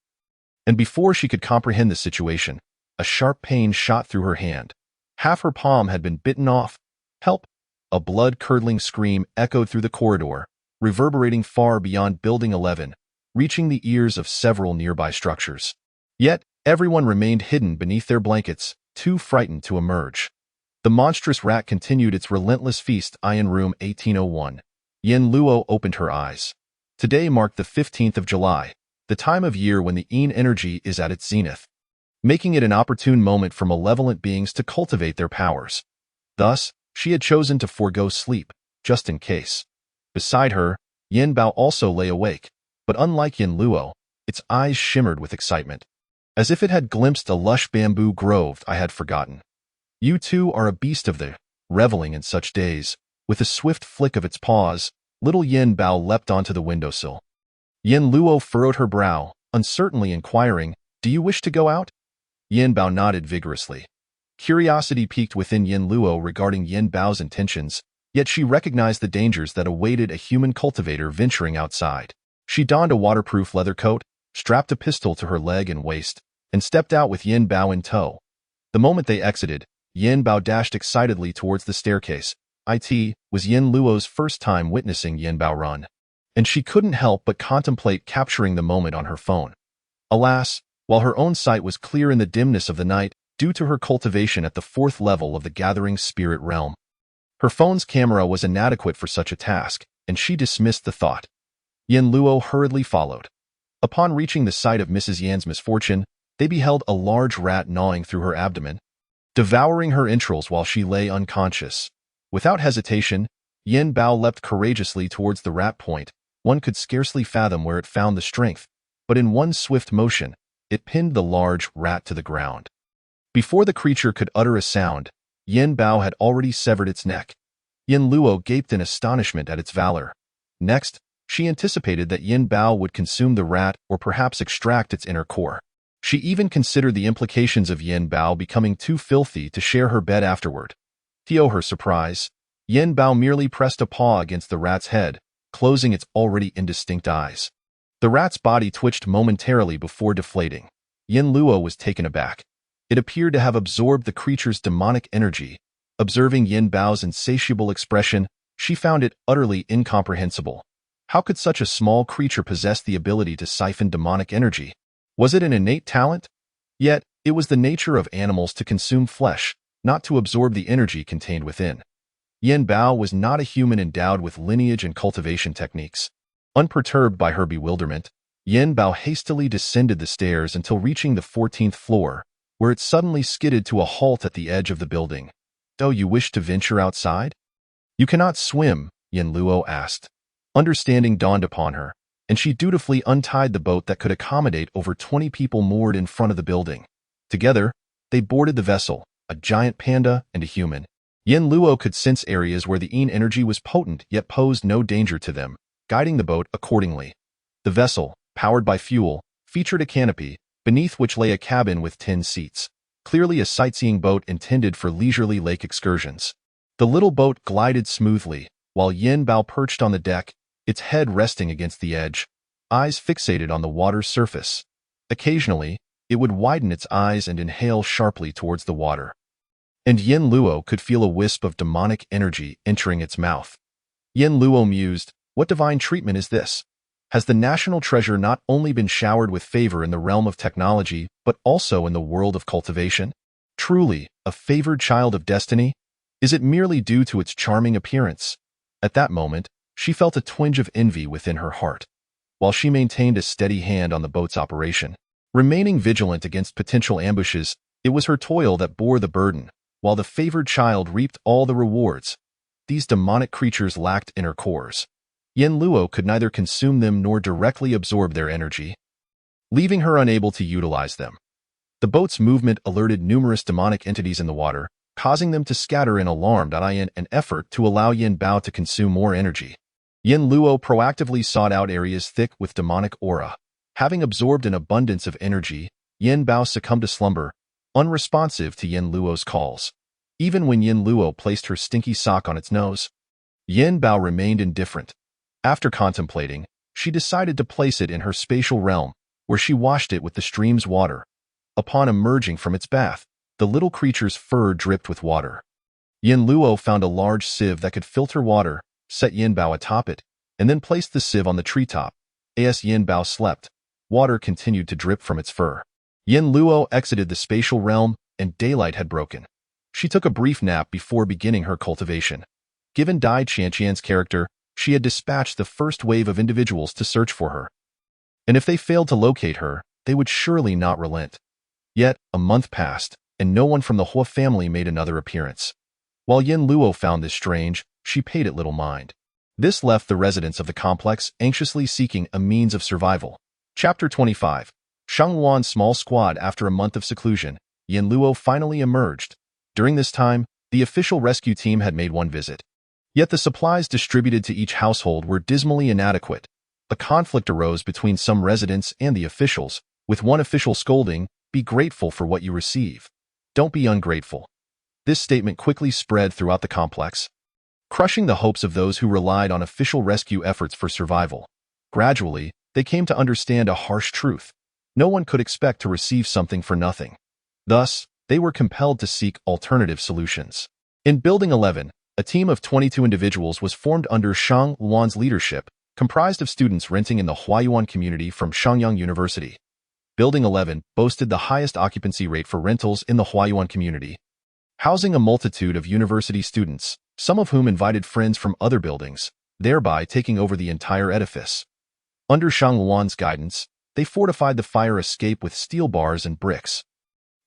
And before she could comprehend the situation, a sharp pain shot through her hand. Half her palm had been bitten off. "Help!" A blood-curdling scream echoed through the corridor, reverberating far beyond Building 11, reaching the ears of several nearby structures. Yet, everyone remained hidden beneath their blankets, too frightened to emerge. The monstrous rat continued its relentless feast. In room 1801. Yin Luo opened her eyes. Today marked the 15th of July, the time of year when the Yin energy is at its zenith, making it an opportune moment for malevolent beings to cultivate their powers. Thus, she had chosen to forego sleep, just in case. Beside her, Yin Bao also lay awake, but unlike Yin Luo, its eyes shimmered with excitement. As if it had glimpsed a lush bamboo grove I had forgotten. "You too are a beast of the," reveling in such days. With a swift flick of its paws, little Yin Bao leapt onto the windowsill. Yin Luo furrowed her brow, uncertainly inquiring, "Do you wish to go out?" Yin Bao nodded vigorously. Curiosity piqued within Yin Luo regarding Yin Bao's intentions, yet she recognized the dangers that awaited a human cultivator venturing outside. She donned a waterproof leather coat, strapped a pistol to her leg and waist, and stepped out with Yin Bao in tow. The moment they exited, Yin Bao dashed excitedly towards the staircase. It was Yin Luo's first time witnessing Yin Bao run, and she couldn't help but contemplate capturing the moment on her phone. Alas, while her own sight was clear in the dimness of the night, due to her cultivation at the 4th level of the gathering spirit realm, her phone's camera was inadequate for such a task, and she dismissed the thought. Yin Luo hurriedly followed. Upon reaching the site of Mrs. Yan's misfortune, they beheld a large rat gnawing through her abdomen. devouring her entrails while she lay unconscious. Without hesitation, Yin Bao leapt courageously towards the rat point. One could scarcely fathom where it found the strength, but in one swift motion, it pinned the large rat to the ground. Before the creature could utter a sound, Yin Bao had already severed its neck. Yin Luo gaped in astonishment at its valor. Next, she anticipated that Yin Bao would consume the rat or perhaps extract its inner core. She even considered the implications of Yin Bao becoming too filthy to share her bed afterward. To her surprise, Yin Bao merely pressed a paw against the rat's head, closing its already indistinct eyes. The rat's body twitched momentarily before deflating. Yin Luo was taken aback. It appeared to have absorbed the creature's demonic energy. Observing Yin Bao's insatiable expression, she found it utterly incomprehensible. How could such a small creature possess the ability to siphon demonic energy? Was it an innate talent? Yet, it was the nature of animals to consume flesh, not to absorb the energy contained within. Yin Bao was not a human endowed with lineage and cultivation techniques. Unperturbed by her bewilderment, Yin Bao hastily descended the stairs until reaching the 14th floor, where it suddenly skidded to a halt at the edge of the building. "Do you wish to venture outside?" "You cannot swim," Yin Luo asked. Understanding dawned upon her, and she dutifully untied the boat that could accommodate over 20 people moored in front of the building. Together, they boarded the vessel, a giant panda and a human. Yin Luo could sense areas where the Yin energy was potent yet posed no danger to them, guiding the boat accordingly. The vessel, powered by fuel, featured a canopy, beneath which lay a cabin with 10 seats, clearly a sightseeing boat intended for leisurely lake excursions. The little boat glided smoothly, while Yin Bao perched on the deck, its head resting against the edge, eyes fixated on the water's surface. Occasionally, it would widen its eyes and inhale sharply towards the water. And Yin Luo could feel a wisp of demonic energy entering its mouth. Yin Luo mused, "What divine treatment is this? Has the national treasure not only been showered with favor in the realm of technology, but also in the world of cultivation? Truly, a favored child of destiny? Is it merely due to its charming appearance?" At that moment, she felt a twinge of envy within her heart, while she maintained a steady hand on the boat's operation. Remaining vigilant against potential ambushes, it was her toil that bore the burden, while the favored child reaped all the rewards. These demonic creatures lacked inner cores. Yin Luo could neither consume them nor directly absorb their energy, leaving her unable to utilize them. The boat's movement alerted numerous demonic entities in the water, causing them to scatter in alarm in an effort to allow Yin Bao to consume more energy. Yin Luo proactively sought out areas thick with demonic aura. Having absorbed an abundance of energy, Yin Bao succumbed to slumber, unresponsive to Yin Luo's calls. Even when Yin Luo placed her stinky sock on its nose, Yin Bao remained indifferent. After contemplating, she decided to place it in her spatial realm, where she washed it with the stream's water. Upon emerging from its bath, the little creature's fur dripped with water. Yin Luo found a large sieve that could filter water, set Yin Bao atop it, and then placed the sieve on the treetop. As Yin Bao slept, water continued to drip from its fur. Yin Luo exited the spatial realm, and daylight had broken. She took a brief nap before beginning her cultivation. Given Dai Qianqian's character, she had dispatched the first wave of individuals to search for her. And if they failed to locate her, they would surely not relent. Yet, a month passed, and no one from the Hua family made another appearance. While Yin Luo found this strange, she paid it little mind. This left the residents of the complex anxiously seeking a means of survival. Chapter 25. Shang Wan's small squad. After a month of seclusion, Yin Luo finally emerged. During this time, the official rescue team had made one visit. Yet the supplies distributed to each household were dismally inadequate. A conflict arose between some residents and the officials, with one official scolding, "Be grateful for what you receive. Don't be ungrateful." This statement quickly spread throughout the complex, crushing the hopes of those who relied on official rescue efforts for survival. Gradually, they came to understand a harsh truth. No one could expect to receive something for nothing. Thus, they were compelled to seek alternative solutions. In Building 11, a team of 22 individuals was formed under Shang Wan's leadership, comprised of students renting in the Huayuan community from Shangyang University. Building 11 boasted the highest occupancy rate for rentals in the Huayuan community, housing a multitude of university students, some of whom invited friends from other buildings, thereby taking over the entire edifice. Under Shang Wan's guidance, they fortified the fire escape with steel bars and bricks.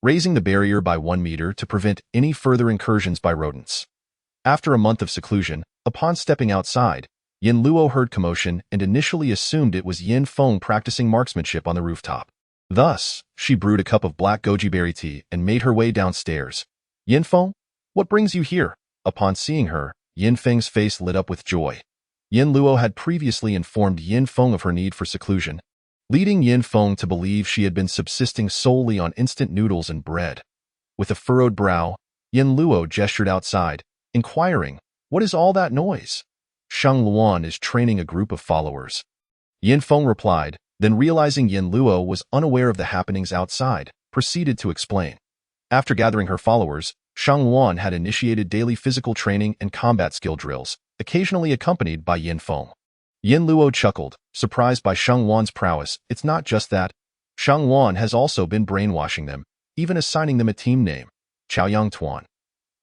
raising the barrier by 1 meter to prevent any further incursions by rodents. After a month of seclusion, upon stepping outside, Yin Luo heard commotion and initially assumed it was Yin Feng practicing marksmanship on the rooftop. Thus, she brewed a cup of black goji berry tea and made her way downstairs. Yin Feng, what brings you here? Upon seeing her, Yin Feng's face lit up with joy. Yin Luo had previously informed Yin Feng of her need for seclusion, leading Yin Feng to believe she had been subsisting solely on instant noodles and bread. With a furrowed brow, Yin Luo gestured outside, inquiring, "What is all that noise?" "Shang Luan is training a group of followers." Yin Feng replied, then realizing Yin Luo was unaware of the happenings outside, proceeded to explain. After gathering her followers, Shang Luan had initiated daily physical training and combat skill drills, occasionally accompanied by Yin Feng. Yin Luo chuckled, surprised by Shang Luan's prowess. It's not just that. Shang Luan has also been brainwashing them, even assigning them a team name, Chaoyang Tuan.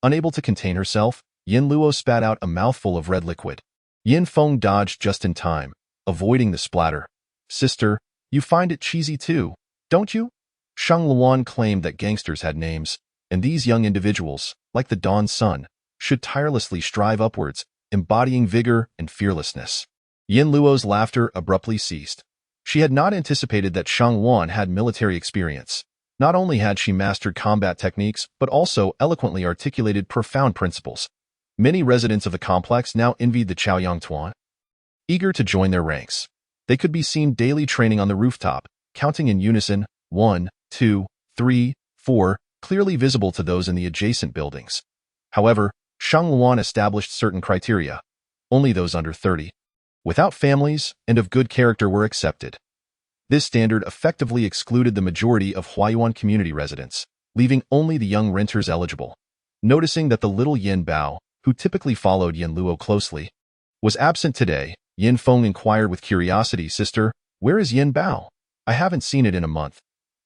Unable to contain herself, Yin Luo spat out a mouthful of red liquid. Yin Feng dodged just in time, avoiding the splatter. "Sister, you find it cheesy too, don't you?" Shang Luan claimed that gangsters had names, and these young individuals, like the dawn sun, should tirelessly strive upwards, embodying vigor and fearlessness. Yin Luo's laughter abruptly ceased. She had not anticipated that Shang Luan had military experience. Not only had she mastered combat techniques, but also eloquently articulated profound principles. Many residents of the complex now envied the Chaoyang Tuan, eager to join their ranks. They could be seen daily training on the rooftop, counting in unison, 1, 2, 3, 4, clearly visible to those in the adjacent buildings. However, Shang Luan established certain criteria. Only those under 30, without families, and of good character were accepted. This standard effectively excluded the majority of Huayuan community residents, leaving only the young renters eligible. Noticing that the little Yin Bao, who typically followed Yin Luo closely, was absent today, Yin Feng inquired with curiosity, "Sister, where is Yin Bao? I haven't seen it in a month."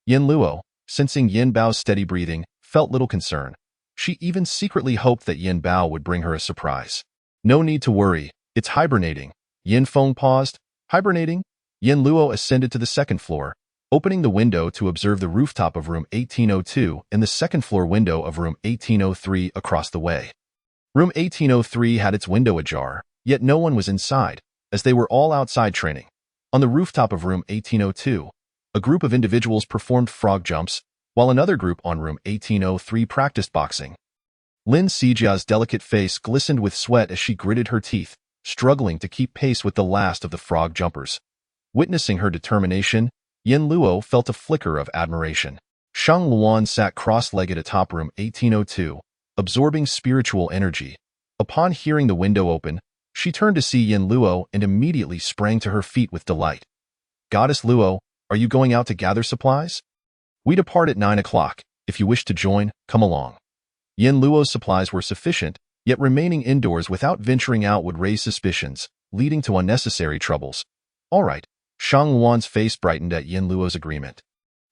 Yin Luo, sensing Yin Bao's steady breathing, felt little concern. She even secretly hoped that Yin Bao would bring her a surprise. "No need to worry, it's hibernating." Yin Feng paused. "Hibernating?" Yin Luo ascended to the second floor, opening the window to observe the rooftop of room 1802 and the second-floor window of room 1803 across the way. Room 1803 had its window ajar, yet no one was inside, as they were all outside training. On the rooftop of room 1802, a group of individuals performed frog jumps, while another group on room 1803 practiced boxing. Lin Sijia's delicate face glistened with sweat as she gritted her teeth, struggling to keep pace with the last of the frog jumpers. Witnessing her determination, Yin Luo felt a flicker of admiration. Shang Luan sat cross-legged atop room 1802, absorbing spiritual energy. Upon hearing the window open, she turned to see Yin Luo and immediately sprang to her feet with delight. "Goddess Luo, are you going out to gather supplies? We depart at 9 o'clock. If you wish to join, come along." Yin Luo's supplies were sufficient, yet remaining indoors without venturing out would raise suspicions, leading to unnecessary troubles. "All right." Shang Luan's face brightened at Yin Luo's agreement.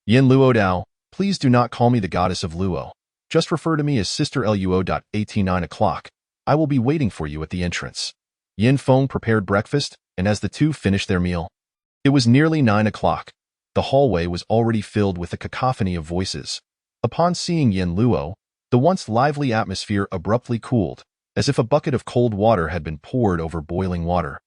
"Yin Luo Dao, please do not call me the goddess of Luo. Just refer to me as Sister Luo. 9 o'clock. I will be waiting for you at the entrance." Yin Feng prepared breakfast, and as the two finished their meal, it was nearly 9 o'clock. The hallway was already filled with a cacophony of voices. Upon seeing Yin Luo, the once lively atmosphere abruptly cooled, as if a bucket of cold water had been poured over boiling water,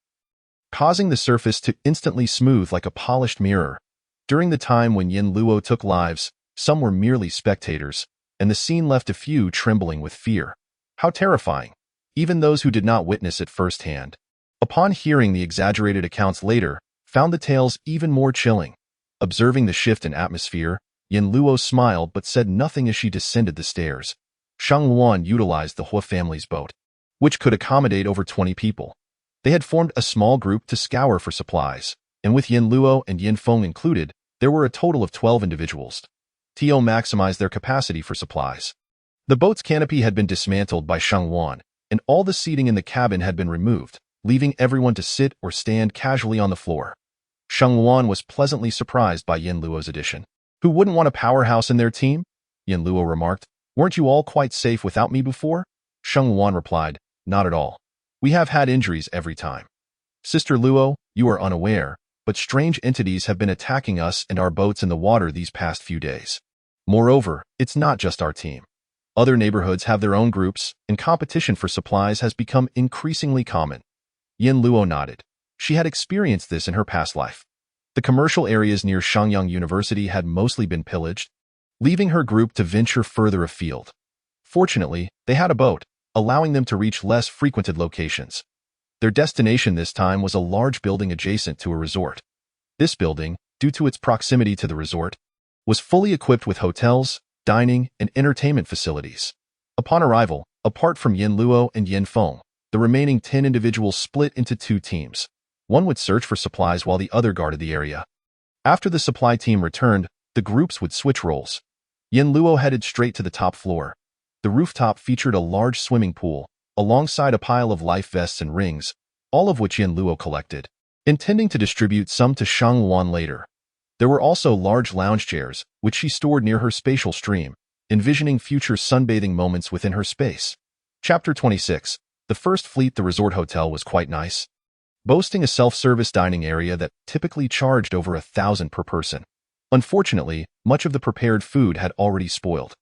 causing the surface to instantly smooth like a polished mirror. During the time when Yin Luo took lives, some were merely spectators, and the scene left a few trembling with fear. How terrifying! Even those who did not witness it firsthand, upon hearing the exaggerated accounts later, found the tales even more chilling. Observing the shift in atmosphere, Yin Luo smiled but said nothing as she descended the stairs. Shang Luan utilized the Hua family's boat, which could accommodate over 20 people. They had formed a small group to scour for supplies, and with Yin Luo and Yin Feng included, there were a total of 12 individuals. Tio maximized their capacity for supplies. The boat's canopy had been dismantled by Shang Luan, and all the seating in the cabin had been removed, leaving everyone to sit or stand casually on the floor. Shang Luan was pleasantly surprised by Yin Luo's addition. "Who wouldn't want a powerhouse in their team?" Yin Luo remarked. "Weren't you all quite safe without me before?" Shang Luan replied, "Not at all. We have had injuries every time. Sister Luo, you are unaware, but strange entities have been attacking us and our boats in the water these past few days. Moreover, it's not just our team. Other neighborhoods have their own groups, and competition for supplies has become increasingly common. Yin Luo nodded. She had experienced this in her past life. The commercial areas near Shangyang University had mostly been pillaged, leaving her group to venture further afield. Fortunately, they had a boat, allowing them to reach less frequented locations. Their destination this time was a large building adjacent to a resort. This building, due to its proximity to the resort, was fully equipped with hotels, dining, and entertainment facilities. Upon arrival, apart from Yin Luo and Yin Feng, the remaining 10 individuals split into 2 teams. One would search for supplies while the other guarded the area. After the supply team returned, the groups would switch roles. Yin Luo headed straight to the top floor. The rooftop featured a large swimming pool, alongside a pile of life vests and rings, all of which Yin Luo collected, intending to distribute some to Shang Luan later. There were also large lounge chairs, which she stored near her spatial stream, envisioning future sunbathing moments within her space. Chapter 26. The first fleet. The resort hotel was quite nice, boasting a self-service dining area that typically charged over 1,000 per person. Unfortunately, much of the prepared food had already spoiled.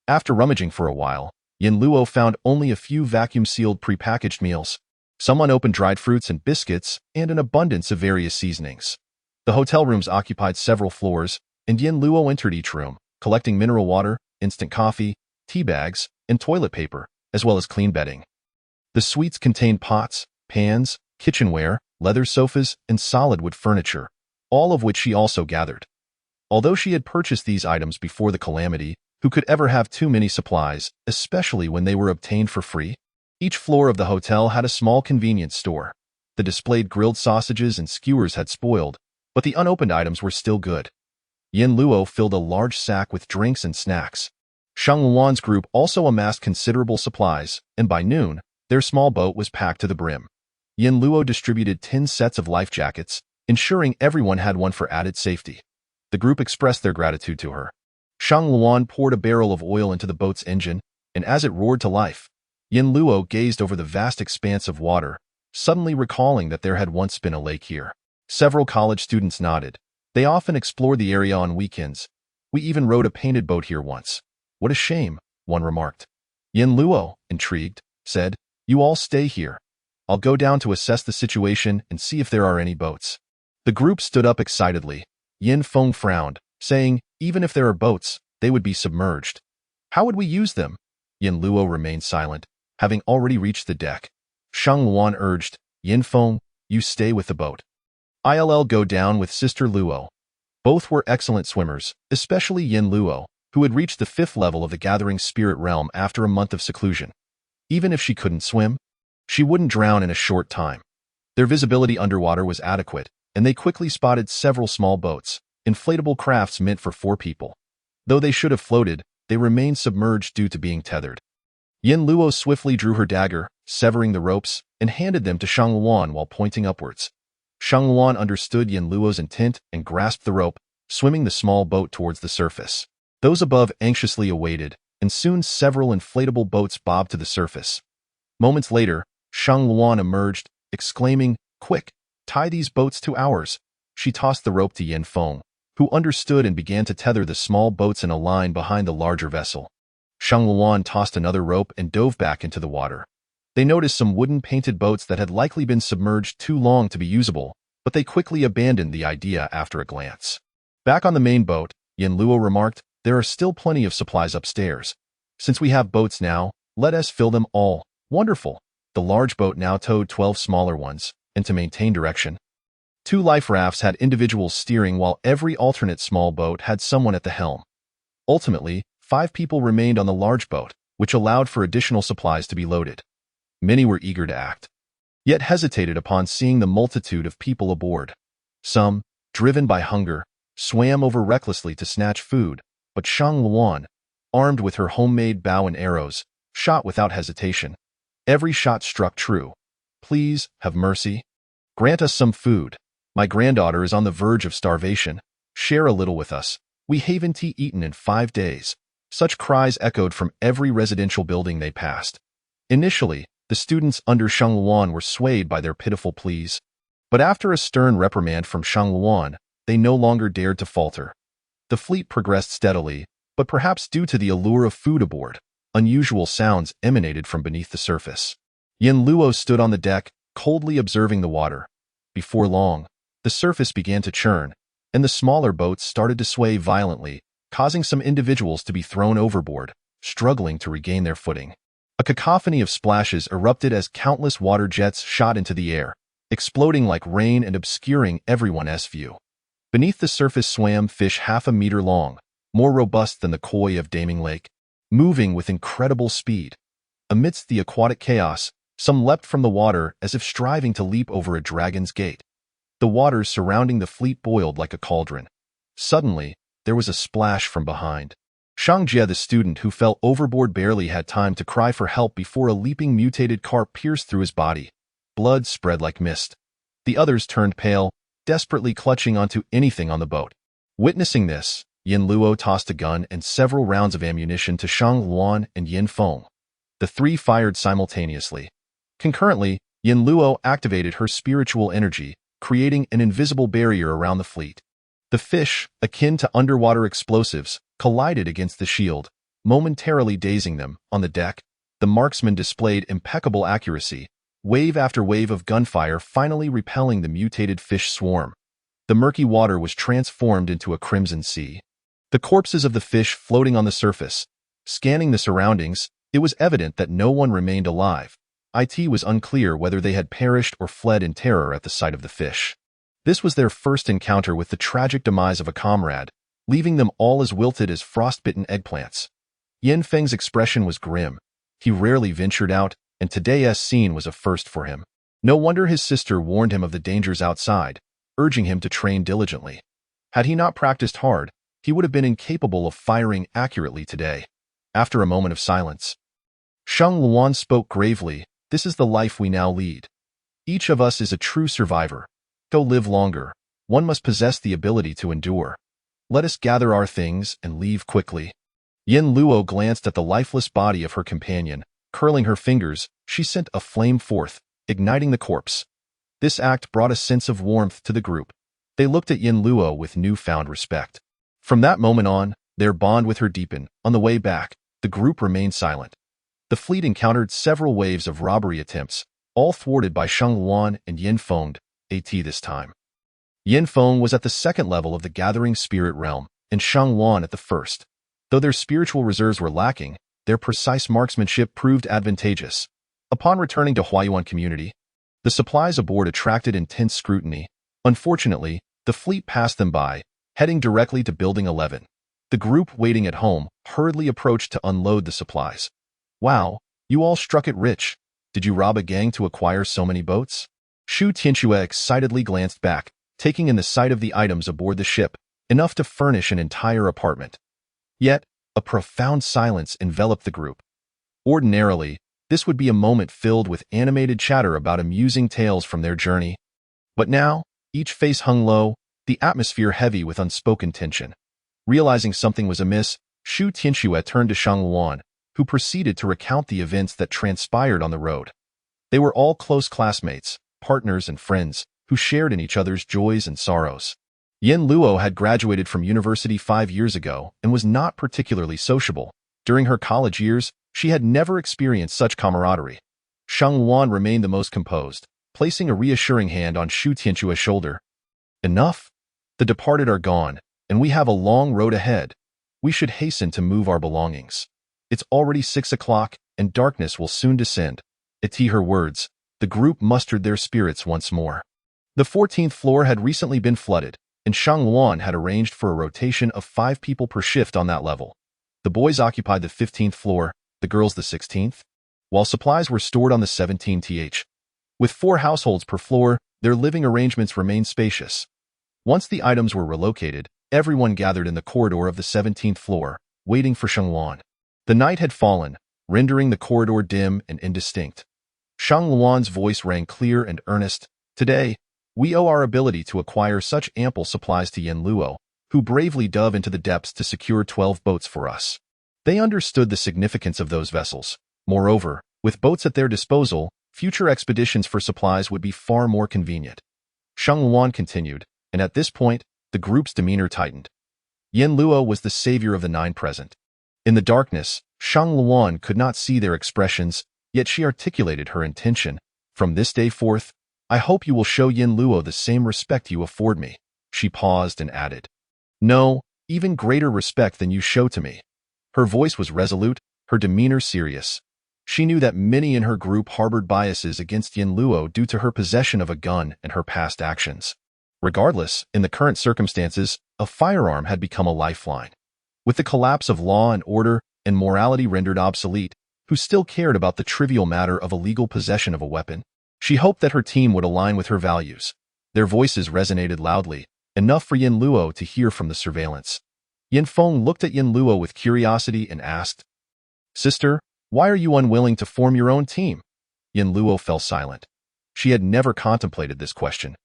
After rummaging for a while, Yin Luo found only a few vacuum-sealed prepackaged meals, some unopened dried fruits and biscuits, and an abundance of various seasonings. The hotel rooms occupied several floors, and Yin Luo entered each room, collecting mineral water, instant coffee, tea bags, and toilet paper, as well as clean bedding. The suites contained pots, pans, kitchenware, leather sofas, and solid wood furniture, all of which she also gathered. Although she had purchased these items before the calamity, who could ever have too many supplies, especially when they were obtained for free? Each floor of the hotel had a small convenience store. The displayed grilled sausages and skewers had spoiled, but the unopened items were still good. Yin Luo filled a large sack with drinks and snacks. Shang Luan's group also amassed considerable supplies, and by noon, their small boat was packed to the brim. Yin Luo distributed 10 sets of life jackets, ensuring everyone had one for added safety. The group expressed their gratitude to her. Shang Luan poured a barrel of oil into the boat's engine, and as it roared to life, Yin Luo gazed over the vast expanse of water, suddenly recalling that there had once been a lake here. Several college students nodded. They often explored the area on weekends. We even rode a painted boat here once. What a shame, one remarked. Yin Luo, intrigued, said, "You all stay here. I'll go down to assess the situation and see if there are any boats." The group stood up excitedly. Yin Feng frowned, saying, "Even if there are boats, they would be submerged. How would we use them?" Yin Luo remained silent, having already reached the deck. Shang Luan urged, "Yin Feng, you stay with the boat. I'll go down with Sister Luo." Both were excellent swimmers, especially Yin Luo, who had reached the 5th level of the Gathering Spirit realm after a month of seclusion. Even if she couldn't swim, she wouldn't drown in a short time. Their visibility underwater was adequate, and they quickly spotted several small boats, inflatable crafts meant for 4 people. Though they should have floated, they remained submerged due to being tethered. Yin Luo swiftly drew her dagger, severing the ropes, and handed them to Shang Luan while pointing upwards. Shang Luan understood Yin Luo's intent and grasped the rope, swimming the small boat towards the surface. Those above anxiously awaited, and soon several inflatable boats bobbed to the surface. Moments later, Shang Luan emerged, exclaiming, "Quick, tie these boats to ours." She tossed the rope to Yin Feng, who understood and began to tether the small boats in a line behind the larger vessel. Shang Luan tossed another rope and dove back into the water. They noticed some wooden painted boats that had likely been submerged too long to be usable, but they quickly abandoned the idea after a glance. Back on the main boat, Yin Luo remarked, "There are still plenty of supplies upstairs. Since we have boats now, let us fill them all." Wonderful. The large boat now towed 12 smaller ones, and to maintain direction, 2 life rafts had individuals steering while every alternate small boat had someone at the helm. Ultimately, 5 people remained on the large boat, which allowed for additional supplies to be loaded. Many were eager to act, yet hesitated upon seeing the multitude of people aboard. Some, driven by hunger, swam over recklessly to snatch food, but Shang Luan, armed with her homemade bow and arrows, shot without hesitation. Every shot struck true. "Please, have mercy. Grant us some food. My granddaughter is on the verge of starvation. Share a little with us. We haven't eaten in 5 days." Such cries echoed from every residential building they passed. Initially, the students under Shang Luan were swayed by their pitiful pleas. But after a stern reprimand from Shang Luan, they no longer dared to falter. The fleet progressed steadily, but perhaps due to the allure of food aboard, unusual sounds emanated from beneath the surface. Yin Luo stood on the deck, coldly observing the water. Before long, the surface began to churn, and the smaller boats started to sway violently, causing some individuals to be thrown overboard, struggling to regain their footing. A cacophony of splashes erupted as countless water jets shot into the air, exploding like rain and obscuring everyone's view. Beneath the surface swam fish half a meter long, more robust than the koi of Daming Lake, moving with incredible speed. Amidst the aquatic chaos, some leapt from the water as if striving to leap over a dragon's gate. The waters surrounding the fleet boiled like a cauldron. Suddenly, there was a splash from behind. Shang Jie, the student who fell overboard, barely had time to cry for help before a leaping mutated carp pierced through his body. Blood spread like mist. The others turned pale, desperately clutching onto anything on the boat. Witnessing this, Yin Luo tossed a gun and several rounds of ammunition to Shang Luan and Yin Feng. The three fired simultaneously. Concurrently, Yin Luo activated her spiritual energy, creating an invisible barrier around the fleet. The fish, akin to underwater explosives, collided against the shield, momentarily dazing them. On the deck, the marksmen displayed impeccable accuracy, wave after wave of gunfire finally repelling the mutated fish swarm. The murky water was transformed into a crimson sea. The corpses of the fish floating on the surface. Scanning the surroundings, it was evident that no one remained alive. It was unclear whether they had perished or fled in terror at the sight of the fish. This was their first encounter with the tragic demise of a comrade, leaving them all as wilted as frostbitten eggplants. Yin Feng's expression was grim. He rarely ventured out, and today's scene was a first for him. No wonder his sister warned him of the dangers outside, urging him to train diligently. Had he not practiced hard, he would have been incapable of firing accurately today. After a moment of silence, Shang Luan spoke gravely. This is the life we now lead. Each of us is a true survivor. To live longer, one must possess the ability to endure. Let us gather our things and leave quickly. Yin Luo glanced at the lifeless body of her companion. Curling her fingers, she sent a flame forth, igniting the corpse. This act brought a sense of warmth to the group. They looked at Yin Luo with newfound respect. From that moment on, their bond with her deepened. On the way back, the group remained silent. The fleet encountered several waves of robbery attempts, all thwarted by Shang Luan and Yin Feng, this time. Yin Feng was at the second level of the gathering spirit realm, and Shang Luan at the first. Though their spiritual reserves were lacking, their precise marksmanship proved advantageous. Upon returning to Huayuan community, the supplies aboard attracted intense scrutiny. Unfortunately, the fleet passed them by, heading directly to Building 11. The group waiting at home hurriedly approached to unload the supplies. Wow, you all struck it rich. Did you rob a gang to acquire so many boats? Shu Tianxue excitedly glanced back, taking in the sight of the items aboard the ship, enough to furnish an entire apartment. Yet, a profound silence enveloped the group. Ordinarily, this would be a moment filled with animated chatter about amusing tales from their journey. But now, each face hung low, the atmosphere heavy with unspoken tension. Realizing something was amiss, Shu Tianxue turned to Shang Luan, who proceeded to recount the events that transpired on the road. They were all close classmates, partners and friends, who shared in each other's joys and sorrows. Yin Luo had graduated from university 5 years ago and was not particularly sociable. During her college years, she had never experienced such camaraderie. Shang Luan remained the most composed, placing a reassuring hand on Shu Tianxue's shoulder. Enough? The departed are gone, and we have a long road ahead. We should hasten to move our belongings. It's already 6 o'clock, and darkness will soon descend. At her words, the group mustered their spirits once more. The 14th floor had recently been flooded, and Shang Luan had arranged for a rotation of 5 people per shift on that level. The boys occupied the 15th floor, the girls the 16th, while supplies were stored on the 17th. With 4 households per floor, their living arrangements remained spacious. Once the items were relocated, everyone gathered in the corridor of the 17th floor, waiting for Shang Luan. The night had fallen, rendering the corridor dim and indistinct. Shang Luan's voice rang clear and earnest. Today, we owe our ability to acquire such ample supplies to Yin Luo, who bravely dove into the depths to secure 12 boats for us. They understood the significance of those vessels. Moreover, with boats at their disposal, future expeditions for supplies would be far more convenient. Shang Luan continued, and at this point, the group's demeanor tightened. Yin Luo was the savior of the nine present. In the darkness, Shang Luan could not see their expressions, yet she articulated her intention. From this day forth, I hope you will show Yin Luo the same respect you afford me. She paused and added, No, even greater respect than you show to me. Her voice was resolute, her demeanor serious. She knew that many in her group harbored biases against Yin Luo due to her possession of a gun and her past actions. Regardless, in the current circumstances, a firearm had become a lifeline. With the collapse of law and order and morality rendered obsolete, who still cared about the trivial matter of illegal possession of a weapon? She hoped that her team would align with her values. Their voices resonated loudly, enough for Yin Luo to hear from the surveillance. Yin Feng looked at Yin Luo with curiosity and asked, Sister, why are you unwilling to form your own team? Yin Luo fell silent. She had never contemplated this question.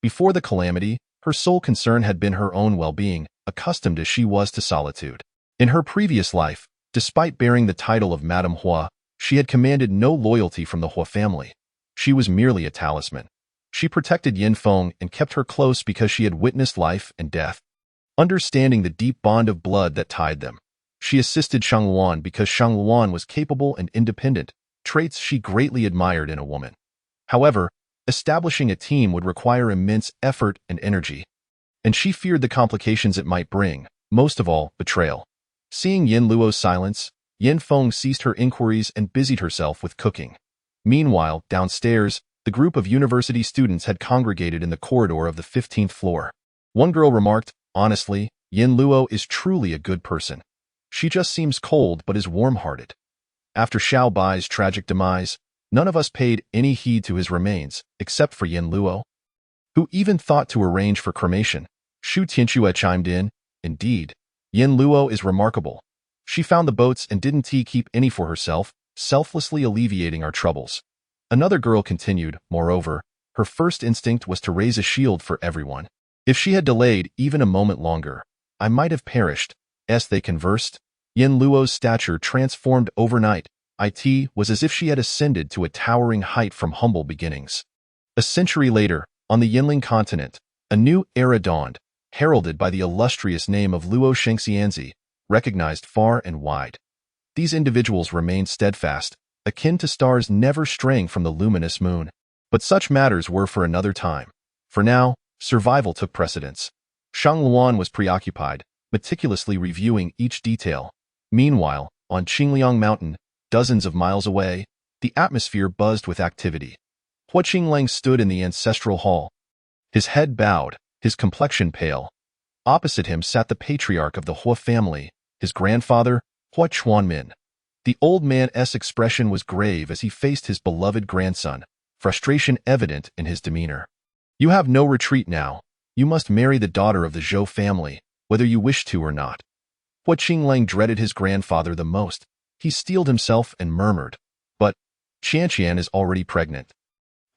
Before the calamity, her sole concern had been her own well-being, accustomed as she was to solitude. In her previous life, despite bearing the title of Madame Hua, she had commanded no loyalty from the Hua family. She was merely a talisman. She protected Yin Feng and kept her close because she had witnessed life and death. Understanding the deep bond of blood that tied them, she assisted Shang Luan because Shang Luan was capable and independent, traits she greatly admired in a woman. However, establishing a team would require immense effort and energy, and she feared the complications it might bring, most of all, betrayal. Seeing Yin Luo's silence, Yin Feng ceased her inquiries and busied herself with cooking. Meanwhile, downstairs, the group of university students had congregated in the corridor of the 15th floor. One girl remarked, Honestly, Yin Luo is truly a good person. She just seems cold but is warm-hearted. After Xiao Bai's tragic demise, none of us paid any heed to his remains, except for Yin Luo, who even thought to arrange for cremation. Xu Tianxue chimed in, Indeed, Yin Luo is remarkable. She found the boats and didn't keep any for herself, selflessly alleviating our troubles. Another girl continued, Moreover, her first instinct was to raise a shield for everyone. If she had delayed even a moment longer, I might have perished. As they conversed, Yin Luo's stature transformed overnight. It was as if she had ascended to a towering height from humble beginnings. A century later, on the Yinling continent, a new era dawned, heralded by the illustrious name of Luo Shengxianzi, recognized far and wide. These individuals remained steadfast, akin to stars never straying from the luminous moon. But such matters were for another time. For now, survival took precedence. Shang Luan was preoccupied, meticulously reviewing each detail. Meanwhile, on Qingliang Mountain, dozens of miles away, the atmosphere buzzed with activity. Hua Qinglang stood in the ancestral hall. His head bowed, his complexion pale. Opposite him sat the patriarch of the Hua family, his grandfather, Hua Chuanmin. The old man's expression was grave as he faced his beloved grandson, frustration evident in his demeanor. You have no retreat now. You must marry the daughter of the Zhou family, whether you wish to or not. Hua Qinglang dreaded his grandfather the most. He steeled himself and murmured, But Qianqian is already pregnant.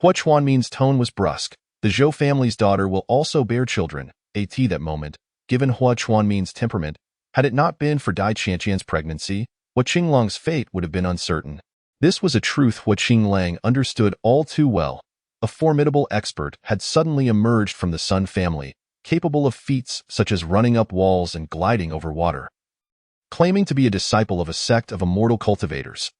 Hua Chuanmin's tone was brusque. The Zhou family's daughter will also bear children. At that moment, given Hua Chuanmin's temperament, had it not been for Dai Qianqian's pregnancy, Hua Qinglang's fate would have been uncertain. This was a truth Hua Qinglang understood all too well. A formidable expert had suddenly emerged from the Sun family, capable of feats such as running up walls and gliding over water, claiming to be a disciple of a sect of immortal cultivators.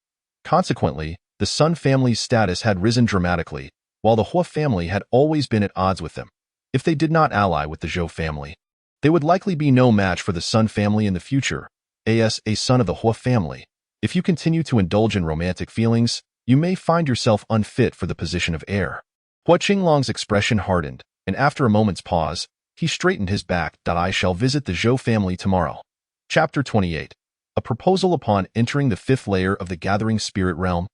Consequently, the Sun family's status had risen dramatically, while the Hua family had always been at odds with them. If they did not ally with the Zhou family, they would likely be no match for the Sun family in the future. As a son of the Hua family, if you continue to indulge in romantic feelings, you may find yourself unfit for the position of heir. Hua Qinglang's expression hardened, and after a moment's pause, he straightened his back. I shall visit the Zhou family tomorrow. Chapter 28. A proposal upon entering the fifth layer of the gathering spirit realm.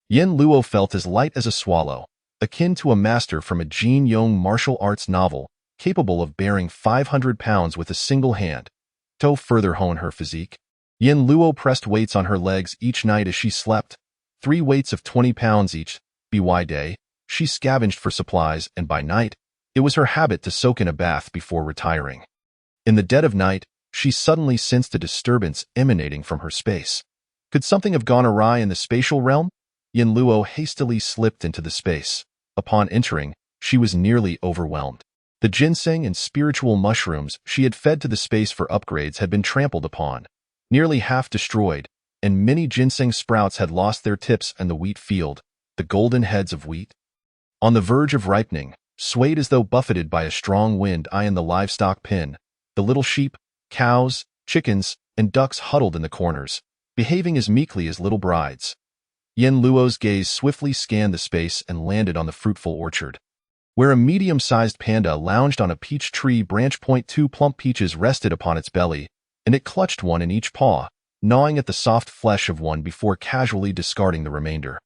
Yin Luo felt as light as a swallow, akin to a master from a Jin Yong martial arts novel, capable of bearing 500 pounds with a single hand. To further hone her physique, Yin Luo pressed weights on her legs each night as she slept, 3 weights of 20 pounds each. By day, she scavenged for supplies, and by night, it was her habit to soak in a bath before retiring. In the dead of night, she suddenly sensed a disturbance emanating from her space. Could something have gone awry in the spatial realm? Yin Luo hastily slipped into the space. Upon entering, she was nearly overwhelmed. The ginseng and spiritual mushrooms she had fed to the space for upgrades had been trampled upon, nearly half destroyed, and many ginseng sprouts had lost their tips in the wheat field, the golden heads of wheat. On the verge of ripening, swayed as though buffeted by a strong wind in the livestock pen, the little sheep, cows, chickens, and ducks huddled in the corners, behaving as meekly as little brides. Yen Luo's gaze swiftly scanned the space and landed on the fruitful orchard, where a medium-sized panda lounged on a peach tree branch. Two plump peaches rested upon its belly, and it clutched one in each paw, gnawing at the soft flesh of one before casually discarding the remainder.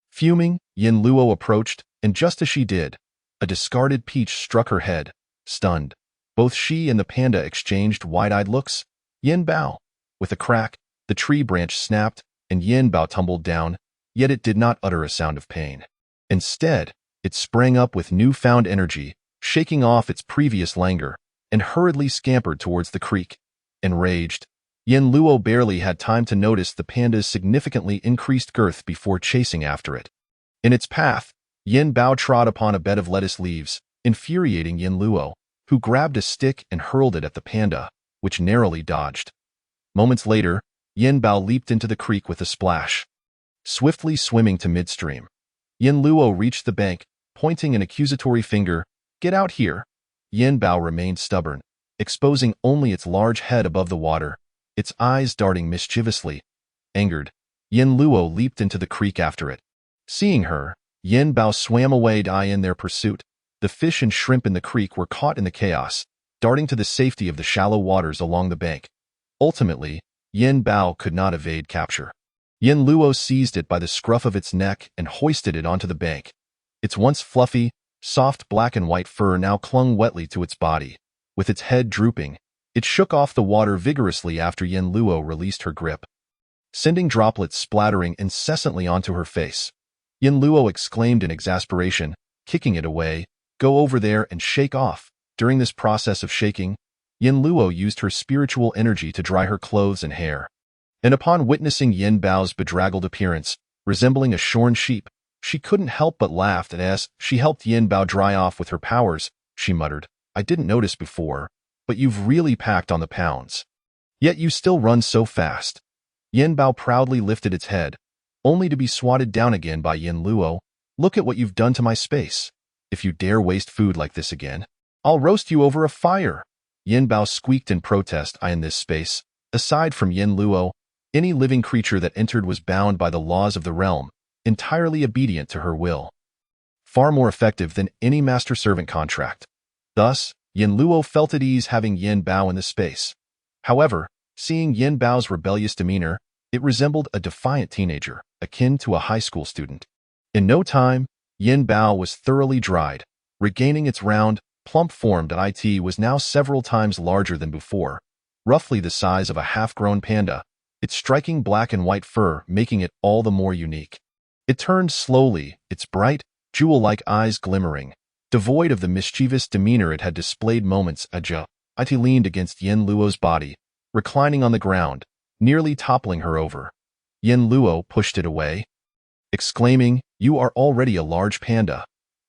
Fuming, Yen Luo approached, and just as she did, a discarded peach struck her head, stunned. Both she and the panda exchanged wide-eyed looks. Yen Bao. With a crack, the tree branch snapped, and Yen Bao tumbled down, yet it did not utter a sound of pain. Instead, it sprang up with newfound energy, shaking off its previous languor, and hurriedly scampered towards the creek. Enraged, Yen Luo barely had time to notice the panda's significantly increased girth before chasing after it. In its path, Yen Bao trod upon a bed of lettuce leaves, infuriating Yen Luo, who grabbed a stick and hurled it at the panda, which narrowly dodged. Moments later, Yen Bao leaped into the creek with a splash. Swiftly swimming to midstream, Yen Luo reached the bank, pointing an accusatory finger. "Get out here." Yen Bao remained stubborn, exposing only its large head above the water, its eyes darting mischievously. Angered, Yen Luo leaped into the creek after it. Seeing her, Yen Bao swam away in their pursuit. The fish and shrimp in the creek were caught in the chaos, darting to the safety of the shallow waters along the bank. Ultimately, Yen Bao could not evade capture. Yen Luo seized it by the scruff of its neck and hoisted it onto the bank. Its once fluffy, soft black and white fur now clung wetly to its body. With its head drooping, it shook off the water vigorously after Yen Luo released her grip, sending droplets splattering incessantly onto her face. Yen Luo exclaimed in exasperation, kicking it away. "Go over there and shake off." During this process of shaking, Yen Luo used her spiritual energy to dry her clothes and hair. And upon witnessing Yen Bao's bedraggled appearance, resembling a shorn sheep, she couldn't help but laugh, and as she helped Yen Bao dry off with her powers, she muttered, "I didn't notice before, but you've really packed on the pounds. Yet you still run so fast." Yen Bao proudly lifted its head, only to be swatted down again by Yen Luo. "Look at what you've done to my space. If you dare waste food like this again, I'll roast you over a fire." Yen Bao squeaked in protest. In this space, aside from Yen Luo, any living creature that entered was bound by the laws of the realm, entirely obedient to her will. Far more effective than any master-servant contract. Thus, Yen Luo felt at ease having Yen Bao in the space. However, seeing Yen Bao's rebellious demeanor, it resembled a defiant teenager, akin to a high school student. In no time, Yen Bao was thoroughly dried, regaining its round, plump form. It was now several times larger than before, roughly the size of a half-grown panda, its striking black and white fur making it all the more unique. It turned slowly, its bright, jewel-like eyes glimmering, devoid of the mischievous demeanor it had displayed moments ago. It leaned against Yen Luo's body, reclining on the ground, nearly toppling her over. Yen Luo pushed it away, exclaiming, "You are already a large panda.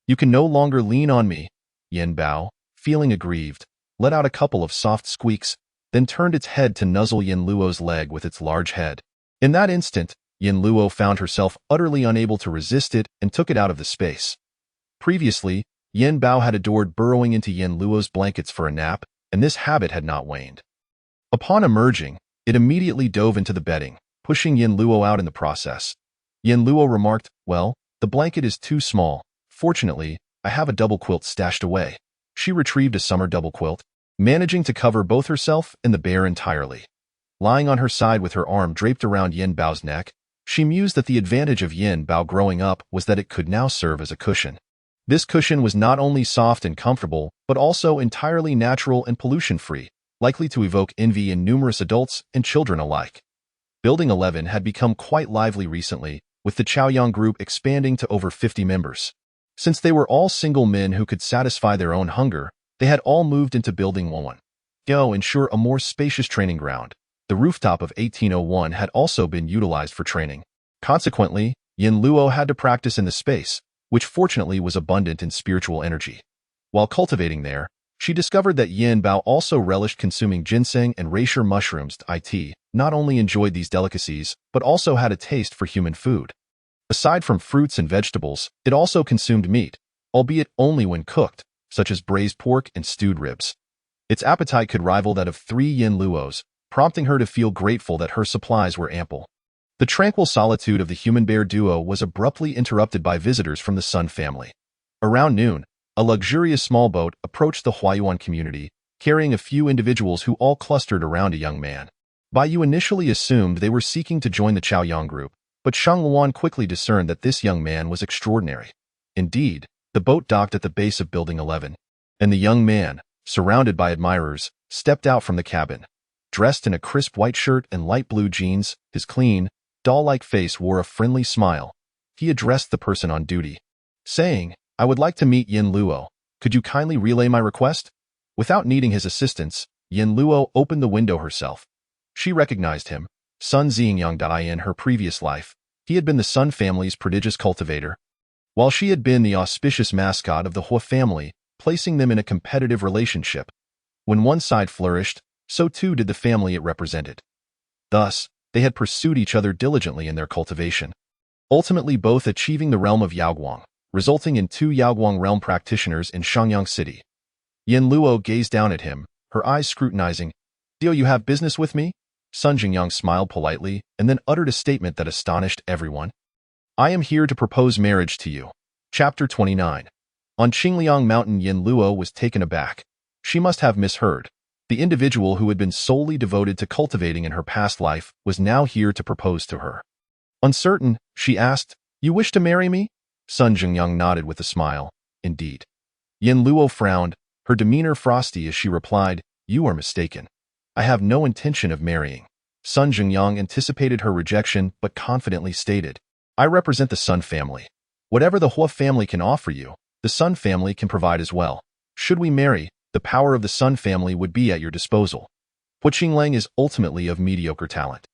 You can no longer lean on me." Yen Bao, feeling aggrieved, let out a couple of soft squeaks, then turned its head to nuzzle Yen Luo's leg with its large head. In that instant, Yen Luo found herself utterly unable to resist it and took it out of the space. Previously, Yen Bao had adored burrowing into Yen Luo's blankets for a nap, and this habit had not waned. Upon emerging, it immediately dove into the bedding, pushing Yen Luo out in the process. Yen Luo remarked, "Well, the blanket is too small. Fortunately, I have a double quilt stashed away." She retrieved a summer double quilt, managing to cover both herself and the bear entirely. Lying on her side with her arm draped around Yen Bao's neck, she mused that the advantage of Yen Bao growing up was that it could now serve as a cushion. This cushion was not only soft and comfortable, but also entirely natural and pollution-free, likely to evoke envy in numerous adults and children alike. Building 11 had become quite lively recently, with the Chaoyang group expanding to over 50 members. Since they were all single men who could satisfy their own hunger, they had all moved into Building 1. To ensure a more spacious training ground, the rooftop of 1801 had also been utilized for training. Consequently, Yen Luo had to practice in the space, which fortunately was abundant in spiritual energy. While cultivating there, She discovered that Yin Bao also relished consuming ginseng and reishi mushrooms. It not only enjoyed these delicacies, but also had a taste for human food. Aside from fruits and vegetables, it also consumed meat, albeit only when cooked, such as braised pork and stewed ribs. Its appetite could rival that of 3 Yin Luos, prompting her to feel grateful that her supplies were ample. The tranquil solitude of the human-bear duo was abruptly interrupted by visitors from the Sun family. Around noon, a luxurious small boat approached the Huayuan community, carrying a few individuals who all clustered around a young man. Bai Yu initially assumed they were seeking to join the Chaoyang group, but Shang Luan quickly discerned that this young man was extraordinary. Indeed, the boat docked at the base of Building 11, and the young man, surrounded by admirers, stepped out from the cabin. Dressed in a crisp white shirt and light blue jeans, his clean, doll-like face wore a friendly smile. He addressed the person on duty, saying, "I would like to meet Yin Luo. Could you kindly relay my request?" Without needing his assistance, Yin Luo opened the window herself. She recognized him, Sun Xingyang. In her previous life, he had been the Sun family's prodigious cultivator, while she had been the auspicious mascot of the Hua family, placing them in a competitive relationship. When one side flourished, so too did the family it represented. Thus, they had pursued each other diligently in their cultivation, ultimately both achieving the realm of Yaoguang, resulting in 2 Yaoguang realm practitioners in Shangyang City. Yin Luo gazed down at him, her eyes scrutinizing. "Do you have business with me?" Sun Jingyang smiled politely and then uttered a statement that astonished everyone. "I am here to propose marriage to you." Chapter 29. On Qingliang Mountain, Yin Luo was taken aback. She must have misheard. The individual who had been solely devoted to cultivating in her past life was now here to propose to her. Uncertain, she asked, "You wish to marry me?" Sun Jingyang nodded with a smile. "Indeed." Yin Luo frowned, her demeanor frosty as she replied, "You are mistaken. I have no intention of marrying." Sun Jingyang anticipated her rejection but confidently stated, "I represent the Sun family. Whatever the Hua family can offer you, the Sun family can provide as well. Should we marry, the power of the Sun family would be at your disposal. Hua Qinglang is ultimately of mediocre talent.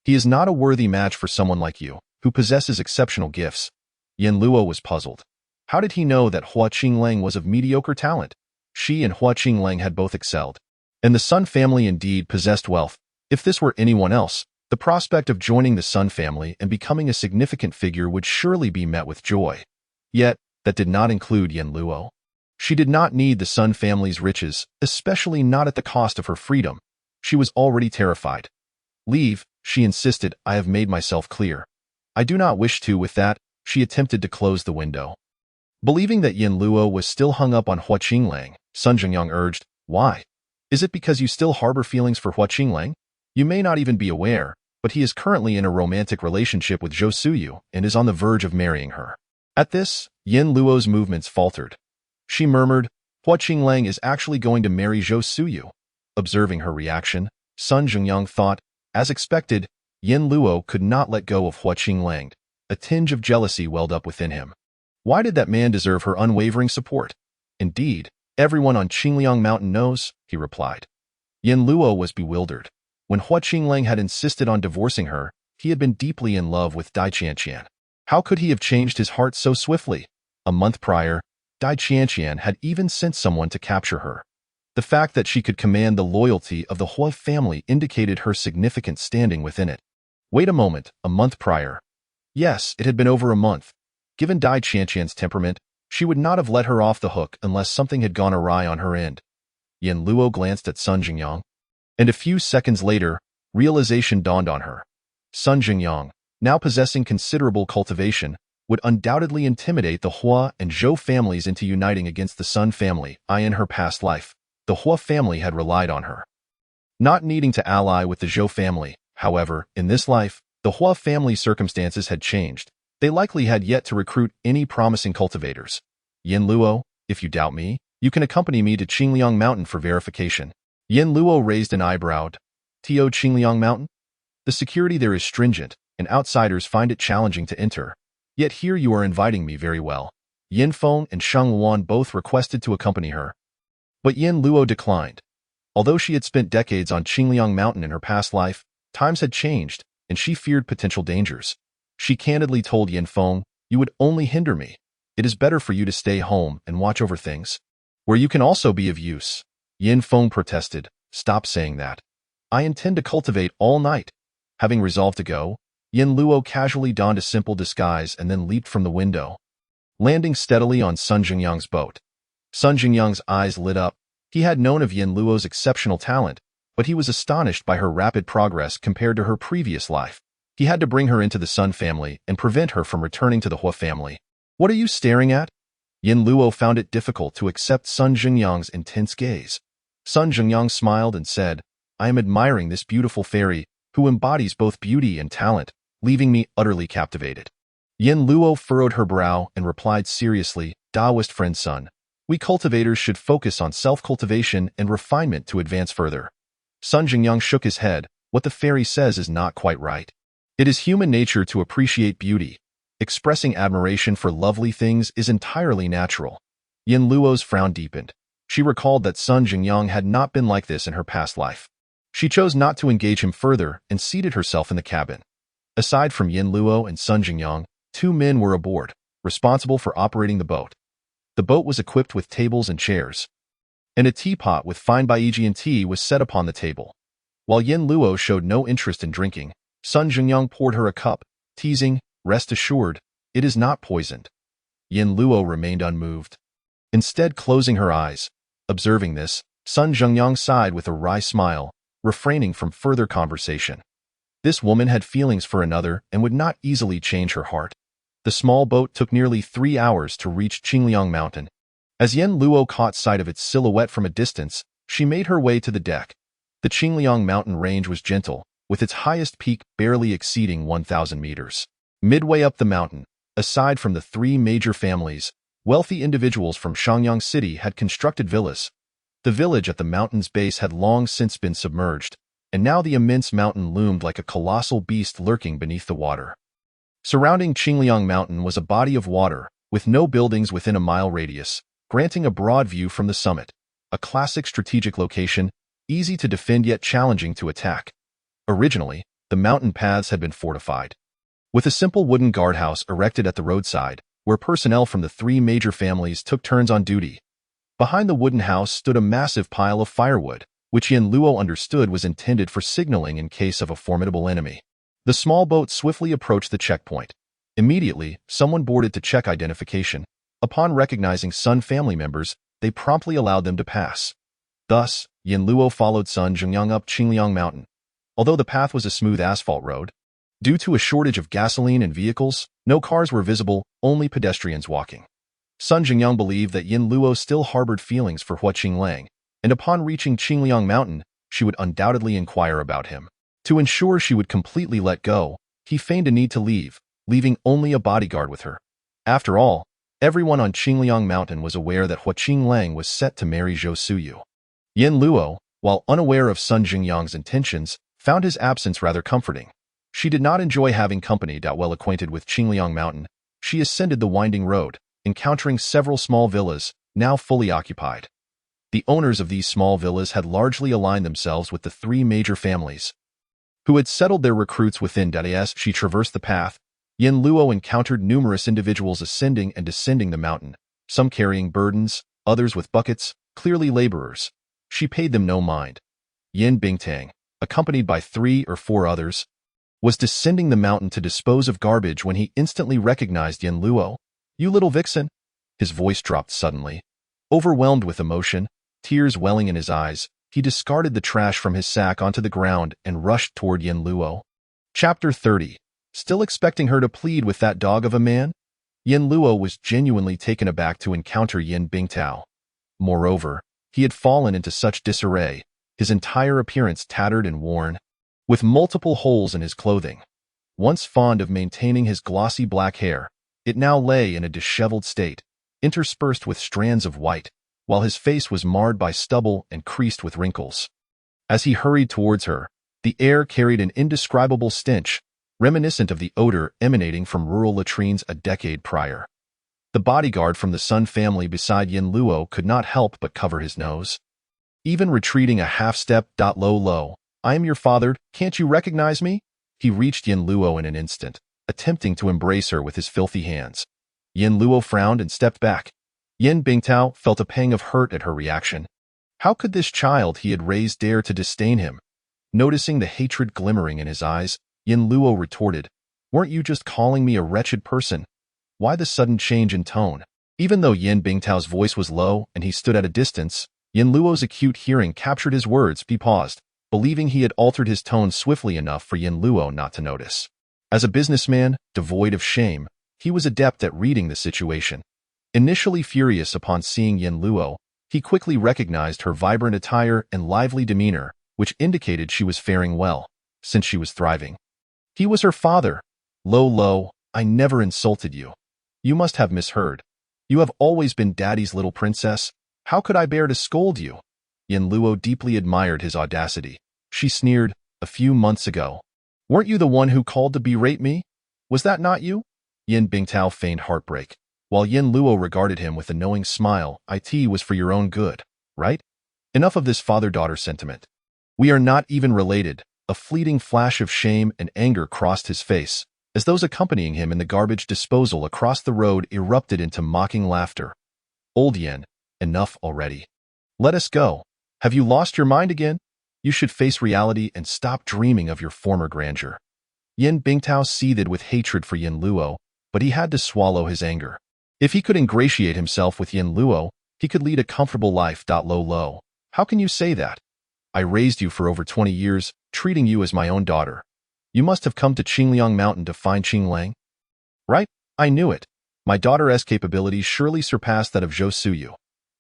He is not a worthy match for someone like you, who possesses exceptional gifts." Yin Luo was puzzled. How did he know that Hua Qinglang was of mediocre talent? She and Hua Qinglang had both excelled, and the Sun family indeed possessed wealth. If this were anyone else, the prospect of joining the Sun family and becoming a significant figure would surely be met with joy. Yet, that did not include Yin Luo. She did not need the Sun family's riches, especially not at the cost of her freedom. She was already terrified. "Leave," she insisted. "I have made myself clear. I do not wish to." With that, she attempted to close the window. Believing that Yin Luo was still hung up on Hua Qinglang, Sun Jingyang urged, "Why? Is it because you still harbor feelings for Hua Qinglang? You may not even be aware, but he is currently in a romantic relationship with Zhou Suyu and is on the verge of marrying her." At this, Yin Luo's movements faltered. She murmured, "Hua Qinglang is actually going to marry Zhou Suyu." Observing her reaction, Sun Jingyang thought, as expected, Yin Luo could not let go of Hua Qinglang. A tinge of jealousy welled up within him. Why did that man deserve her unwavering support? "Indeed, everyone on Qingliang Mountain knows," he replied. Yin Luo was bewildered. When Hua Qinglang had insisted on divorcing her, he had been deeply in love with Dai Qianqian. How could he have changed his heart so swiftly? A month prior, Dai Qianqian had even sent someone to capture her. The fact that she could command the loyalty of the Hua family indicated her significant standing within it. Wait a moment, a month prior. Yes, it had been over a month. Given Dai Qianqian's temperament, she would not have let her off the hook unless something had gone awry on her end. Yin Luo glanced at Sun Jingyang, and a few seconds later, realization dawned on her. Sun Jingyang, now possessing considerable cultivation, would undoubtedly intimidate the Hua and Zhou families into uniting against the Sun family. In her past life, the Hua family had relied on her, not needing to ally with the Zhou family. However, in this life, the Hua family's circumstances had changed. They likely had yet to recruit any promising cultivators. "Yin Luo, if you doubt me, you can accompany me to Qingliang Mountain for verification." Yin Luo raised an eyebrow. "To Qingliang Mountain? The security there is stringent, and outsiders find it challenging to enter. Yet here you are inviting me. Very well." Yin Feng and Shang Luan both requested to accompany her, but Yin Luo declined. Although she had spent decades on Qingliang Mountain in her past life, times had changed, and she feared potential dangers. She candidly told Yin Feng, "You would only hinder me. It is better for you to stay home and watch over things." where you can also be of use. Yin Feng protested. Stop saying that. I intend to cultivate all night. Having resolved to go, Yin Luo casually donned a simple disguise and then leaped from the window, landing steadily on Sun Jingyang's boat. Sun Jingyang's eyes lit up. He had known of Yin Luo's exceptional talent, but he was astonished by her rapid progress compared to her previous life. He had to bring her into the Sun family and prevent her from returning to the Hua family. What are you staring at? Yin Luo found it difficult to accept Sun Jingyang's intense gaze. Sun Jingyang smiled and said, I am admiring this beautiful fairy who embodies both beauty and talent, leaving me utterly captivated. Yin Luo furrowed her brow and replied seriously, Taoist friend Sun, we cultivators should focus on self-cultivation and refinement to advance further. Sun Jingyang shook his head. What the fairy says is not quite right. It is human nature to appreciate beauty. Expressing admiration for lovely things is entirely natural. Yin Luo's frown deepened. She recalled that Sun Jingyang had not been like this in her past life. She chose not to engage him further and seated herself in the cabin. Aside from Yin Luo and Sun Jingyang, 2 men were aboard, responsible for operating the boat. The boat was equipped with tables and chairs, and a teapot with fine Baijian tea was set upon the table. While Yin Luo showed no interest in drinking, Sun Jingyang poured her a cup, teasing, rest assured, it is not poisoned. Yin Luo remained unmoved, instead closing her eyes. Observing this, Sun Jingyang sighed with a wry smile, refraining from further conversation. This woman had feelings for another and would not easily change her heart. The small boat took nearly 3 hours to reach Qingliang Mountain. As Yin Luo caught sight of its silhouette from a distance, she made her way to the deck. The Qingliang mountain range was gentle, with its highest peak barely exceeding 1,000 meters. Midway up the mountain, aside from the 3 major families, wealthy individuals from Shangyang City had constructed villas. The village at the mountain's base had long since been submerged, and now the immense mountain loomed like a colossal beast lurking beneath the water. Surrounding Qingliang Mountain was a body of water, with no buildings within a mile radius, granting a broad view from the summit. A classic strategic location, easy to defend yet challenging to attack. Originally, the mountain paths had been fortified, with a simple wooden guardhouse erected at the roadside, where personnel from the 3 major families took turns on duty. Behind the wooden house stood a massive pile of firewood, which Yin Luo understood was intended for signaling in case of a formidable enemy. The small boat swiftly approached the checkpoint. Immediately, someone boarded to check identification. Upon recognizing Sun family members, they promptly allowed them to pass. Thus, Yin Luo followed Sun Jingyang up Qingliang Mountain. Although the path was a smooth asphalt road, due to a shortage of gasoline and vehicles, no cars were visible, only pedestrians walking. Sun Jingyang believed that Yin Luo still harbored feelings for Hua Qinglang, and upon reaching Qingliang Mountain, she would undoubtedly inquire about him. To ensure she would completely let go, he feigned a need to leave, leaving only a bodyguard with her. After all, everyone on Qingliang Mountain was aware that Hua Qinglang was set to marry Zhou Suyu. Yin Luo, while unaware of Sun Jingyang's intentions, found his absence rather comforting. She did not enjoy having company that well acquainted with Qingliang Mountain. She ascended the winding road, encountering several small villas, now fully occupied. The owners of these small villas had largely aligned themselves with the 3 major families, who had settled their recruits within. As she traversed the path, Yin Luo encountered numerous individuals ascending and descending the mountain, some carrying burdens, others with buckets, clearly laborers. She paid them no mind. Yin Bingtang, accompanied by 3 or 4 others, was descending the mountain to dispose of garbage when he instantly recognized Yin Luo. You little vixen! His voice dropped suddenly. Overwhelmed with emotion, tears welling in his eyes, he discarded the trash from his sack onto the ground and rushed toward Yin Luo. Chapter 30. Still expecting her to plead with that dog of a man? Yin Luo was genuinely taken aback to encounter Yin Bingtao. Moreover, he had fallen into such disarray, his entire appearance tattered and worn, with multiple holes in his clothing. Once fond of maintaining his glossy black hair, it now lay in a disheveled state, interspersed with strands of white, while his face was marred by stubble and creased with wrinkles. As he hurried towards her, the air carried an indescribable stench, reminiscent of the odor emanating from rural latrines a decade prior. The bodyguard from the Sun family beside Yin Luo could not help but cover his nose. Even retreating a half-step, low, I am your father, can't you recognize me? He reached Yin Luo in an instant, attempting to embrace her with his filthy hands. Yin Luo frowned and stepped back. Yin Bingtao felt a pang of hurt at her reaction. How could this child he had raised dare to disdain him? Noticing the hatred glimmering in his eyes, Yin Luo retorted, "Weren't you just calling me a wretched person? Why the sudden change in tone?" Even though Yin Bingtao's voice was low and he stood at a distance, Yin Luo's acute hearing captured his words. He paused, believing he had altered his tone swiftly enough for Yin Luo not to notice. As a businessman, devoid of shame, he was adept at reading the situation. Initially furious upon seeing Yin Luo, he quickly recognized her vibrant attire and lively demeanor, which indicated she was faring well, since she was thriving. He was her father. Lo, I never insulted you. You must have misheard. You have always been Daddy's little princess. How could I bear to scold you? Yin Luo deeply admired his audacity. She sneered, "A few months ago. Weren't you the one who called to berate me? Was that not you?" Yin Bingtao feigned heartbreak, while Yin Luo regarded him with a knowing smile. "It was for your own good, right? Enough of this father-daughter sentiment. We are not even related." A fleeting flash of shame and anger crossed his face, as those accompanying him in the garbage disposal across the road erupted into mocking laughter. "Old Yin, enough already. Let us go. Have you lost your mind again? You should face reality and stop dreaming of your former grandeur." Yin Bingtao seethed with hatred for Yin Luo, but he had to swallow his anger. If he could ingratiate himself with Yin Luo, he could lead a comfortable life. Lo, how can you say that? I raised you for over 20 years, treating you as my own daughter. You must have come to Qingliang Mountain to find Qinglang. Right? I knew it. My daughter's capabilities surely surpassed that of Zhou Suyu.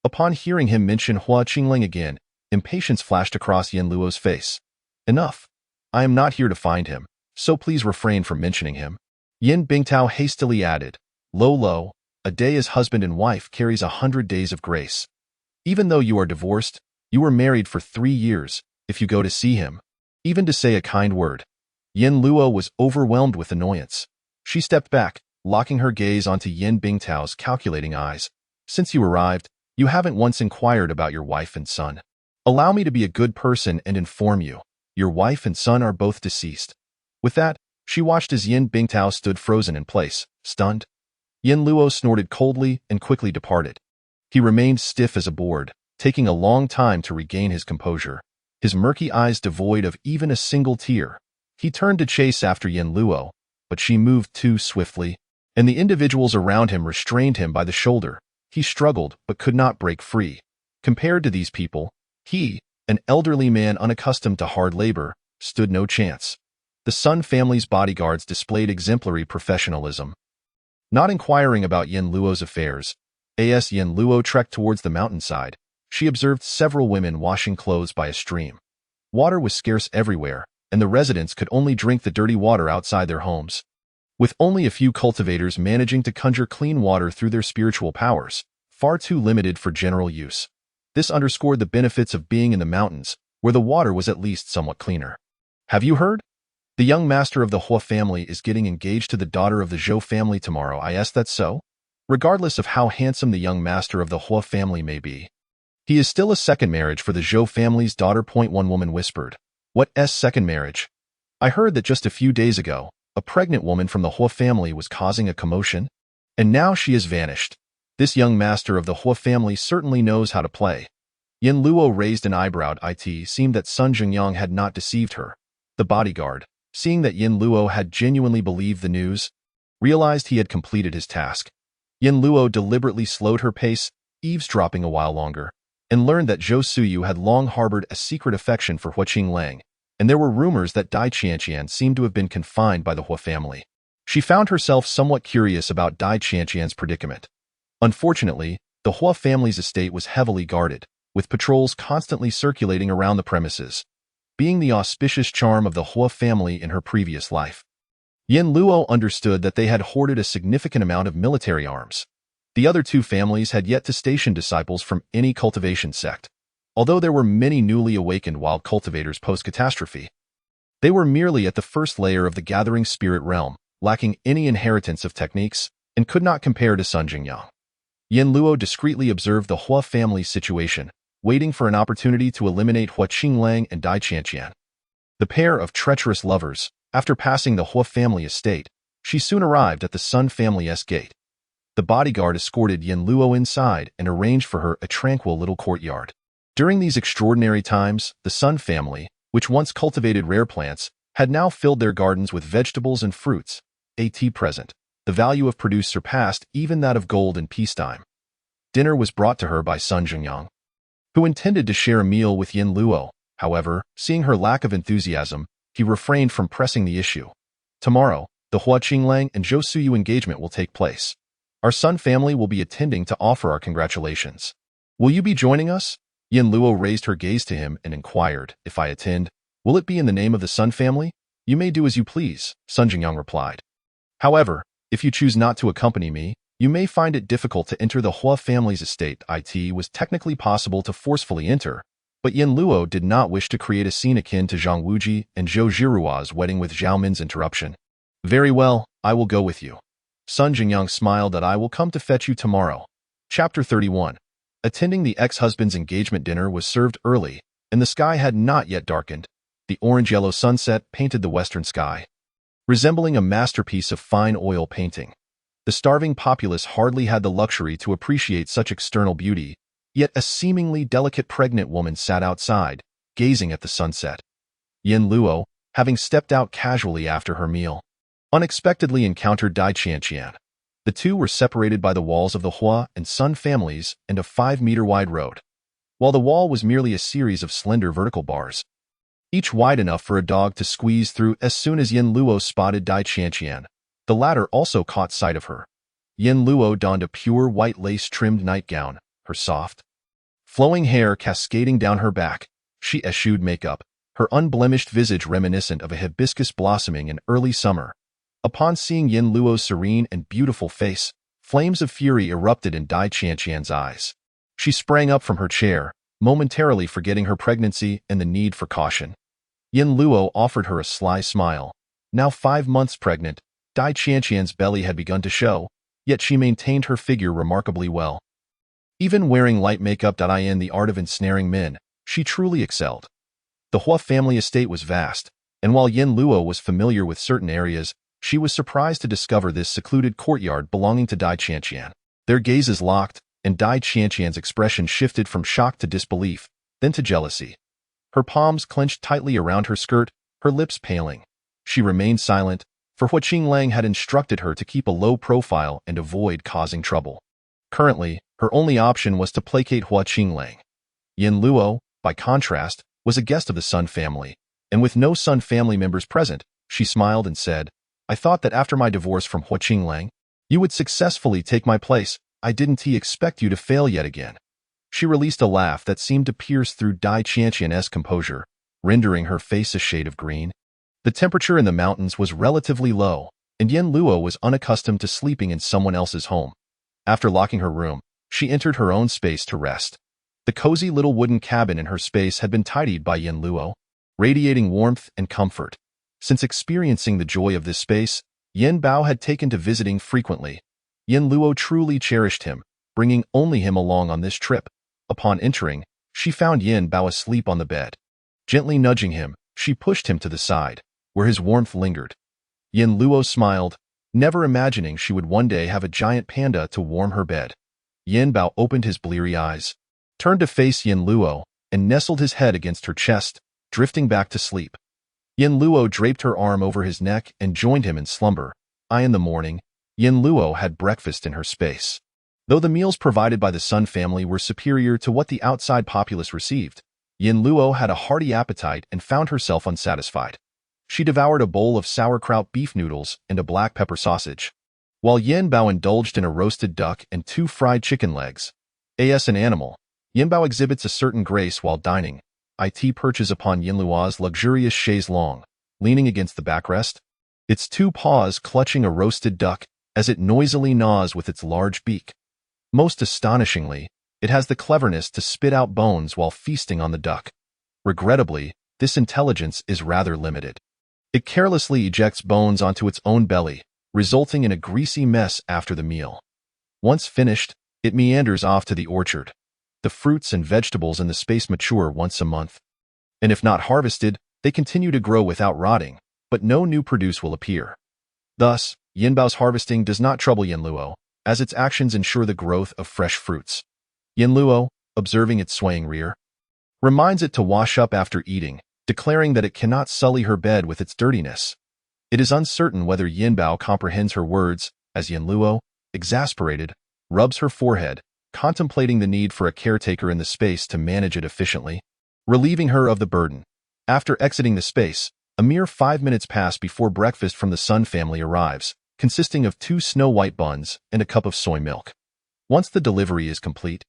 Upon hearing him mention Hua Qingling again, impatience flashed across Yin Luo's face. Enough. I am not here to find him, so please refrain from mentioning him. Yin Bingtao hastily added, Lo, a day as husband and wife carries 100 days of grace. Even though you are divorced, you were married for 3 years, if you go to see him, even to say a kind word. Yin Luo was overwhelmed with annoyance. She stepped back, locking her gaze onto Yin Bingtao's calculating eyes. Since you arrived, you haven't once inquired about your wife and son. Allow me to be a good person and inform you. Your wife and son are both deceased. With that, she watched as Yin Bingtao stood frozen in place, stunned. Yin Luo snorted coldly and quickly departed. He remained stiff as a board, taking a long time to regain his composure, his murky eyes devoid of even a single tear. He turned to chase after Yin Luo, but she moved too swiftly, and the individuals around him restrained him by the shoulder. He struggled but could not break free. Compared to these people, he, an elderly man unaccustomed to hard labor, stood no chance. The Sun family's bodyguards displayed exemplary professionalism. Not inquiring about Yin Luo's affairs, as Yin Luo trekked towards the mountainside, she observed several women washing clothes by a stream. Water was scarce everywhere, and the residents could only drink the dirty water outside their homes. With only a few cultivators managing to conjure clean water through their spiritual powers, far too limited for general use. This underscored the benefits of being in the mountains, where the water was at least somewhat cleaner. Have you heard? The young master of the Hua family is getting engaged to the daughter of the Zhou family tomorrow. That's so? Regardless of how handsome the young master of the Hua family may be, he is still a second marriage for the Zhou family's daughter. One woman whispered. What's second marriage? I heard that just a few days ago, a pregnant woman from the Hua family was causing a commotion, and now she has vanished. This young master of the Hua family certainly knows how to play. Yin Luo raised an eyebrow. It seemed that Sun Jingyang had not deceived her. The bodyguard, seeing that Yin Luo had genuinely believed the news, realized he had completed his task. Yin Luo deliberately slowed her pace, eavesdropping a while longer, and learned that Zhou Suyu had long harbored a secret affection for Hua Qinglang, and there were rumors that Dai Qianqian seemed to have been confined by the Hua family. She found herself somewhat curious about Dai Qianqian's predicament. Unfortunately, the Hua family's estate was heavily guarded, with patrols constantly circulating around the premises, being the auspicious charm of the Hua family in her previous life. Yin Luo understood that they had hoarded a significant amount of military arms. The other two families had yet to station disciples from any cultivation sect. Although there were many newly awakened wild cultivators post-catastrophe, they were merely at the first layer of the gathering spirit realm, lacking any inheritance of techniques, and could not compare to Sun Jingyang. Yin Luo discreetly observed the Hua family's situation, waiting for an opportunity to eliminate Hua Qinglang and Dai Qianqian. The pair of treacherous lovers, after passing the Hua family estate, she soon arrived at the Sun family's gate. The bodyguard escorted Yin Luo inside and arranged for her a tranquil little courtyard. During these extraordinary times, the Sun family, which once cultivated rare plants, had now filled their gardens with vegetables and fruits. Present. The value of produce surpassed even that of gold in peacetime. Dinner was brought to her by Sun Jingyang, who intended to share a meal with Yin Luo. However, seeing her lack of enthusiasm, he refrained from pressing the issue. Tomorrow, the Hua Qinglang and Zhou Suyu engagement will take place. Our Sun family will be attending to offer our congratulations. Will you be joining us? Yin Luo raised her gaze to him and inquired, if I attend, will it be in the name of the Sun family? You may do as you please, Sun Jingyang replied. However, if you choose not to accompany me, you may find it difficult to enter the Hua family's estate. It was technically possible to forcefully enter, but Yin Luo did not wish to create a scene akin to Zhang Wuji and Zhou Jirua's wedding with Zhao Min's interruption. Very well, I will go with you. Sun Jingyang smiled that I will come to fetch you tomorrow. Chapter 31. Attending the ex-husband's engagement dinner was served early, and the sky had not yet darkened. The orange-yellow sunset painted the western sky, resembling a masterpiece of fine oil painting. The starving populace hardly had the luxury to appreciate such external beauty, yet a seemingly delicate pregnant woman sat outside, gazing at the sunset. Yin Luo, having stepped out casually after her meal, unexpectedly encountered Dai Qianqian. The two were separated by the walls of the Hua and Sun families and a 5-meter-wide road, while the wall was merely a series of slender vertical bars, each wide enough for a dog to squeeze through. As soon as Yin Luo spotted Dai Qianqian, the latter also caught sight of her. Yin Luo donned a pure white lace-trimmed nightgown, her soft, flowing hair cascading down her back. She eschewed makeup, her unblemished visage reminiscent of a hibiscus blossoming in early summer. Upon seeing Yin Luo's serene and beautiful face, flames of fury erupted in Dai Qianqian's eyes. She sprang up from her chair, momentarily forgetting her pregnancy and the need for caution. Yin Luo offered her a sly smile. Now 5 months pregnant, Dai Qianqian's belly had begun to show, yet she maintained her figure remarkably well. Even wearing light makeup. In the art of ensnaring men, she truly excelled. The Hua family estate was vast, and while Yin Luo was familiar with certain areas, she was surprised to discover this secluded courtyard belonging to Dai Qianqian. Their gazes locked, and Dai Qianqian's expression shifted from shock to disbelief, then to jealousy. Her palms clenched tightly around her skirt, her lips paling. She remained silent, for Hua Qinglang had instructed her to keep a low profile and avoid causing trouble. Currently, her only option was to placate Hua Qinglang. Yin Luo, by contrast, was a guest of the Sun family, and with no Sun family members present, she smiled and said, I thought that after my divorce from Hua Qinglang, you would successfully take my place. I didn't expect you to fail yet again. She released a laugh that seemed to pierce through Dai Qianqian's composure, rendering her face a shade of green. The temperature in the mountains was relatively low, and Yin Luo was unaccustomed to sleeping in someone else's home. After locking her room, she entered her own space to rest. The cozy little wooden cabin in her space had been tidied by Yin Luo, radiating warmth and comfort. Since experiencing the joy of this space, Yin Bao had taken to visiting frequently. Yin Luo truly cherished him, bringing only him along on this trip. Upon entering, she found Yin Bao asleep on the bed. Gently nudging him, she pushed him to the side, where his warmth lingered. Yin Luo smiled, never imagining she would one day have a giant panda to warm her bed. Yin Bao opened his bleary eyes, turned to face Yin Luo, and nestled his head against her chest, drifting back to sleep. Yin Luo draped her arm over his neck and joined him in slumber. In the morning, Yin Luo had breakfast in her space. Though the meals provided by the Sun family were superior to what the outside populace received, Yin Luo had a hearty appetite and found herself unsatisfied. She devoured a bowl of sauerkraut beef noodles and a black pepper sausage, while Yin Bao indulged in a roasted duck and 2 fried chicken legs. As an animal, Yin Bao exhibits a certain grace while dining. It perches upon Yin Luo's luxurious chaise longue, leaning against the backrest, its 2 paws clutching a roasted duck as it noisily gnaws with its large beak. Most astonishingly, it has the cleverness to spit out bones while feasting on the duck. Regrettably, this intelligence is rather limited. It carelessly ejects bones onto its own belly, resulting in a greasy mess after the meal. Once finished, it meanders off to the orchard. The fruits and vegetables in the space mature once a month, and if not harvested, they continue to grow without rotting, but no new produce will appear. Thus, Yin Bao's harvesting does not trouble Yin Luo, as its actions ensure the growth of fresh fruits. Yinluo, observing its swaying rear, reminds it to wash up after eating, declaring that it cannot sully her bed with its dirtiness. It is uncertain whether Yinbao comprehends her words, as Yinluo, exasperated, rubs her forehead, contemplating the need for a caretaker in the space to manage it efficiently, relieving her of the burden. After exiting the space, a mere 5 minutes pass before breakfast from the Sun family arrives, consisting of 2 snow-white buns and a cup of soy milk. Once the delivery is complete,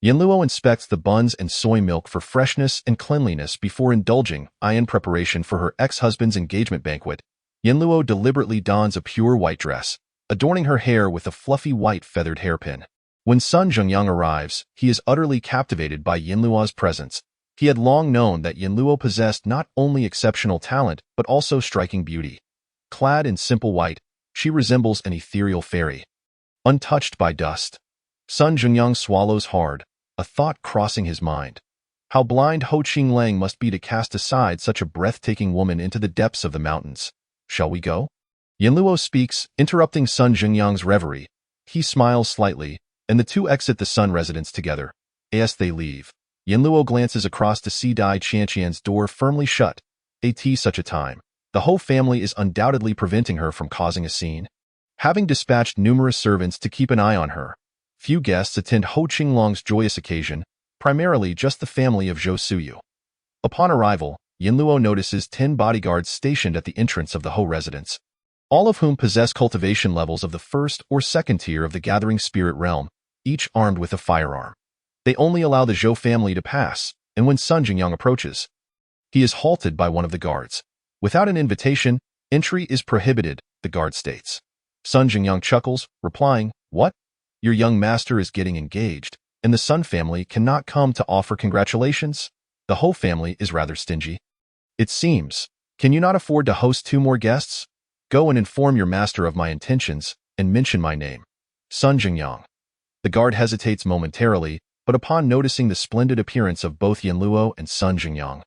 Yinluo inspects the buns and soy milk for freshness and cleanliness before indulging in preparation for her ex-husband's engagement banquet. Yinluo deliberately dons a pure white dress, adorning her hair with a fluffy white feathered hairpin. When Sun Zhengyang arrives, he is utterly captivated by Yinluo's presence. He had long known that Yinluo possessed not only exceptional talent but also striking beauty. Clad in simple white, she resembles an ethereal fairy, untouched by dust. Sun Zhengyang swallows hard, a thought crossing his mind. How blind Ho Qinglang must be to cast aside such a breathtaking woman into the depths of the mountains. Shall we go? Yinluo speaks, interrupting Sun Zhengyang's reverie. He smiles slightly, and the two exit the Sun residence together. As they leave, Yinluo glances across to see Dai Qianqian's door firmly shut. At such a time, the whole family is undoubtedly preventing her from causing a scene. Having dispatched numerous servants to keep an eye on her, few guests attend Ho Qinglang's joyous occasion, primarily just the family of Zhou Suyu. Upon arrival, Yinluo notices 10 bodyguards stationed at the entrance of the Ho residence, all of whom possess cultivation levels of the first or second tier of the Gathering Spirit realm, each armed with a firearm. They only allow the Zhou family to pass, and when Sun Zhengyang approaches, he is halted by one of the guards. Without an invitation, entry is prohibited, the guard states. Sun Zhengyang chuckles, replying, "What? Your young master is getting engaged, and the Sun family cannot come to offer congratulations? The Ho family is rather stingy. It seems. Can you not afford to host 2 more guests? Go and inform your master of my intentions, and mention my name. Sun Zhengyang." The guard hesitates momentarily, but upon noticing the splendid appearance of both Yinluo and Sun Zhengyang,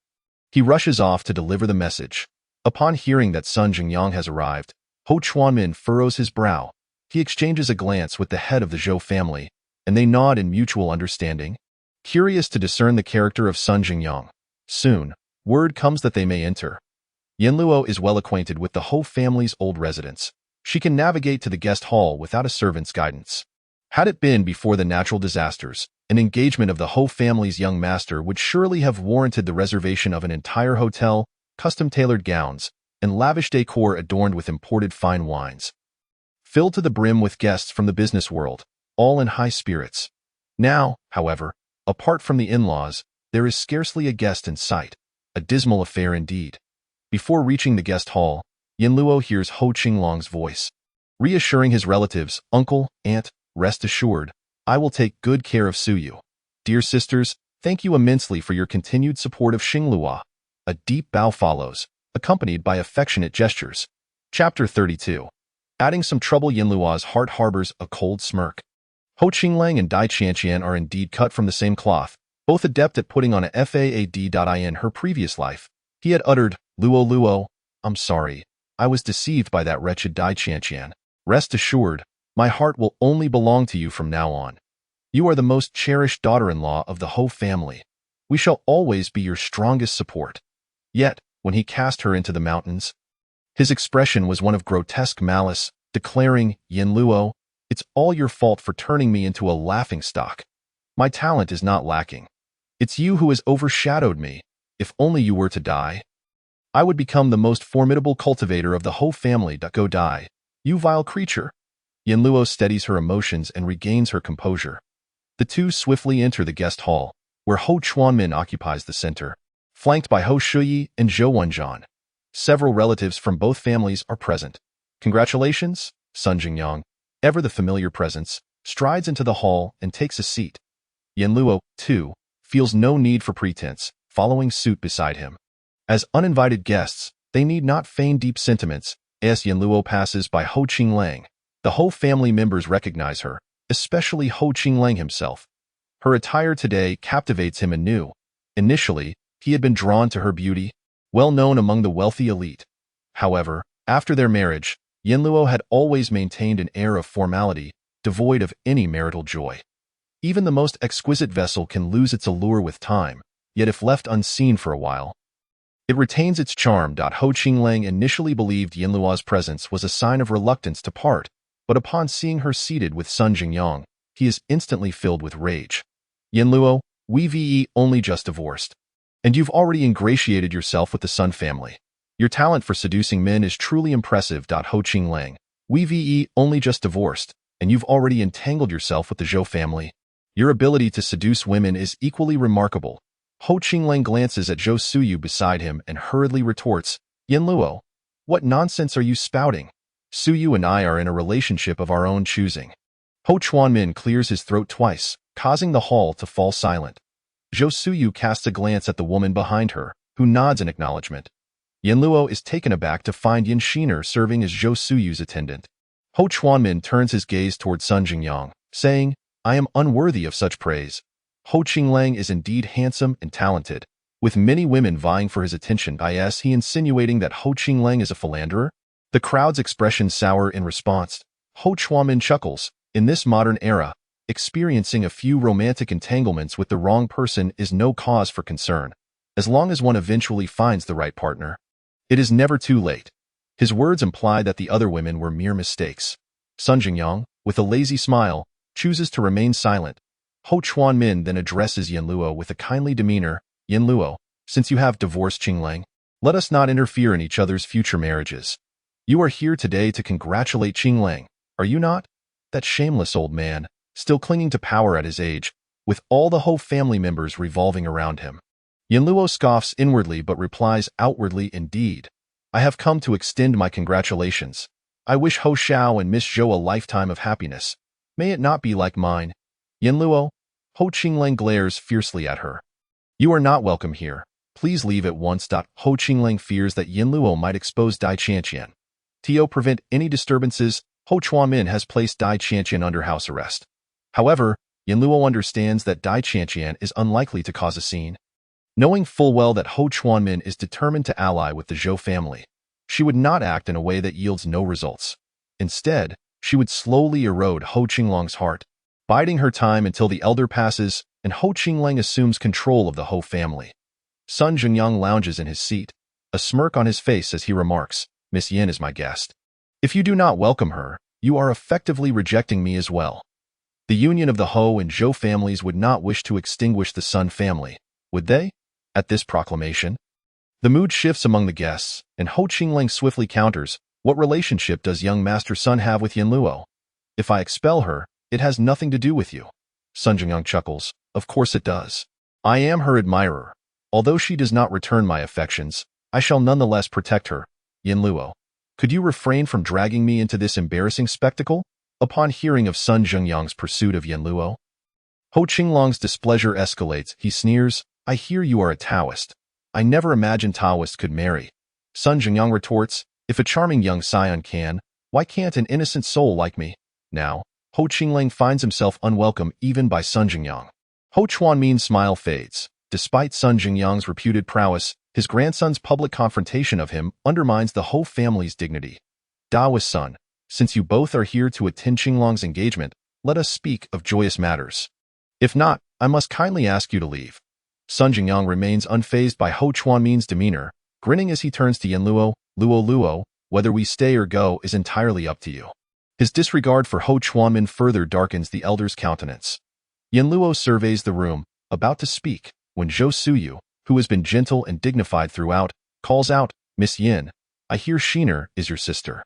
he rushes off to deliver the message. Upon hearing that Sun Zhengyang has arrived, Ho Chuanmin furrows his brow. He exchanges a glance with the head of the Zhou family, and they nod in mutual understanding. Curious to discern the character of Sun Zhengyang, soon, word comes that they may enter. Yinluo is well acquainted with the Ho family's old residence. She can navigate to the guest hall without a servant's guidance. Had it been before the natural disasters, an engagement of the Ho family's young master would surely have warranted the reservation of an entire hotel, custom-tailored gowns, and lavish decor adorned with imported fine wines, filled to the brim with guests from the business world, all in high spirits. Now, however, apart from the in-laws, there is scarcely a guest in sight. A dismal affair indeed. Before reaching the guest hall, Yinluo hears Ho Qinglang's voice, reassuring his relatives, "Uncle, aunt, rest assured, I will take good care of Suyu. Dear sisters, thank you immensely for your continued support of Xinglua." A deep bow follows, accompanied by affectionate gestures. Chapter 32. Adding some trouble. Yinlua's heart harbors a cold smirk. Ho Qinglang and Dai Qianqian are indeed cut from the same cloth, both adept at putting on a faad in her previous life. He had uttered, Luo, I'm sorry, I was deceived by that wretched Dai Qianqian. Rest assured, my heart will only belong to you from now on. You are the most cherished daughter-in-law of the Ho family. We shall always be your strongest support. Yet, when he cast her into the mountains, his expression was one of grotesque malice, declaring, Yinluo, it's all your fault for turning me into a laughingstock. My talent is not lacking. It's you who has overshadowed me. If only you were to die, I would become the most formidable cultivator of the Ho family. Go die, you vile creature. Yinluo steadies her emotions and regains her composure. The two swiftly enter the guest hall, where Ho Chuanmin occupies the center, flanked by Ho Shuyi and Zhou Wenjian. Several relatives from both families are present. Congratulations, Sun Zhengyang, ever the familiar presence, strides into the hall and takes a seat. Yinluo, too, feels no need for pretense, following suit beside him. As uninvited guests, they need not feign deep sentiments. As Yinluo passes by Ho Qinglang, the Ho family members recognize her, especially Ho Qinglang himself. Her attire today captivates him anew. Initially, he had been drawn to her beauty, well known among the wealthy elite. However, after their marriage, Yinluo had always maintained an air of formality, devoid of any marital joy. Even the most exquisite vessel can lose its allure with time, yet if left unseen for a while, it retains its charm. Ho Qinglang initially believed Yinluo's presence was a sign of reluctance to part, but upon seeing her seated with Sun Jingyang, he is instantly filled with rage. Yinluo, we've only just divorced, and you've already ingratiated yourself with the Sun family. Your talent for seducing men is truly impressive. Ho Qinglang, we've only just divorced, and you've already entangled yourself with the Zhou family. Your ability to seduce women is equally remarkable. Ho Qinglang glances at Zhou Suyu beside him and hurriedly retorts, Yinluo, what nonsense are you spouting? Suyu and I are in a relationship of our own choosing. Ho Chuanmin clears his throat twice, causing the hall to fall silent. Zhou Suyu casts a glance at the woman behind her, who nods in acknowledgement. Yinluo is taken aback to find Yin Shiner serving as Zhou Suyu's attendant. Ho Chuanmin turns his gaze toward Sun Jingyang, saying, I am unworthy of such praise. Ho Qinglang is indeed handsome and talented, with many women vying for his attention. Is he insinuating that Ho Qinglang is a philanderer? The crowd's expression sour in response. Ho Chuanmin chuckles. In this modern era, experiencing a few romantic entanglements with the wrong person is no cause for concern, as long as one eventually finds the right partner. It is never too late. His words imply that the other women were mere mistakes. Sun Jingyang, with a lazy smile, chooses to remain silent. Ho Chuanmin then addresses Yinluo with a kindly demeanor. Yinluo, since you have divorced Qinglang, let us not interfere in each other's future marriages. You are here today to congratulate Qinglang, are you not? That shameless old man, still clinging to power at his age, with all the Ho family members revolving around him. Yinluo scoffs inwardly but replies outwardly, indeed. I have come to extend my congratulations. I wish Ho Xiao and Miss Zhou a lifetime of happiness. May it not be like mine. Yinluo, Ho Qinglang glares fiercely at her. You are not welcome here. Please leave at once. Ho Qinglang fears that Yinluo might expose Dai Qianqian. To prevent any disturbances, Ho Chuanmin has placed Dai Qianqian under house arrest. However, Yinluo understands that Dai Qianqian is unlikely to cause a scene. Knowing full well that Ho Chuanmin is determined to ally with the Zhou family, she would not act in a way that yields no results. Instead, she would slowly erode Ho Qinglang's heart, biding her time until the elder passes and Ho Qinglang assumes control of the Ho family. Sun Jingyang lounges in his seat, a smirk on his face as he remarks, Miss Yin is my guest. If you do not welcome her, you are effectively rejecting me as well. The union of the Ho and Zhou families would not wish to extinguish the Sun family, would they? At this proclamation, the mood shifts among the guests, and Ho Qinglang swiftly counters, what relationship does young Master Sun have with Yinluo? If I expel her, it has nothing to do with you. Sun Jingyang chuckles, of course it does. I am her admirer. Although she does not return my affections, I shall nonetheless protect her. Yinluo, could you refrain from dragging me into this embarrassing spectacle? Upon hearing of Sun Jingyang's pursuit of Yinluo, Ho Qinglang's displeasure escalates. He sneers, I hear you are a Taoist. I never imagined Taoists could marry. Sun Jingyang retorts, if a charming young scion can, why can't an innocent soul like me? Now, Ho Qinglang finds himself unwelcome even by Sun Jingyang. Ho Chuanmin's smile fades. Despite Sun Jingyang's reputed prowess, his grandson's public confrontation of him undermines the Ho family's dignity. Daoist son, since you both are here to attend Qinglang's engagement, let us speak of joyous matters. If not, I must kindly ask you to leave. Sun Jingyang remains unfazed by Ho Chuanmin's demeanor, grinning as he turns to Yinluo, Luo, whether we stay or go is entirely up to you. His disregard for Ho Chuanmin further darkens the elder's countenance. Yinluo surveys the room, about to speak, when Zhou Suyu, who has been gentle and dignified throughout, calls out, Miss Yin, I hear Shiner is your sister.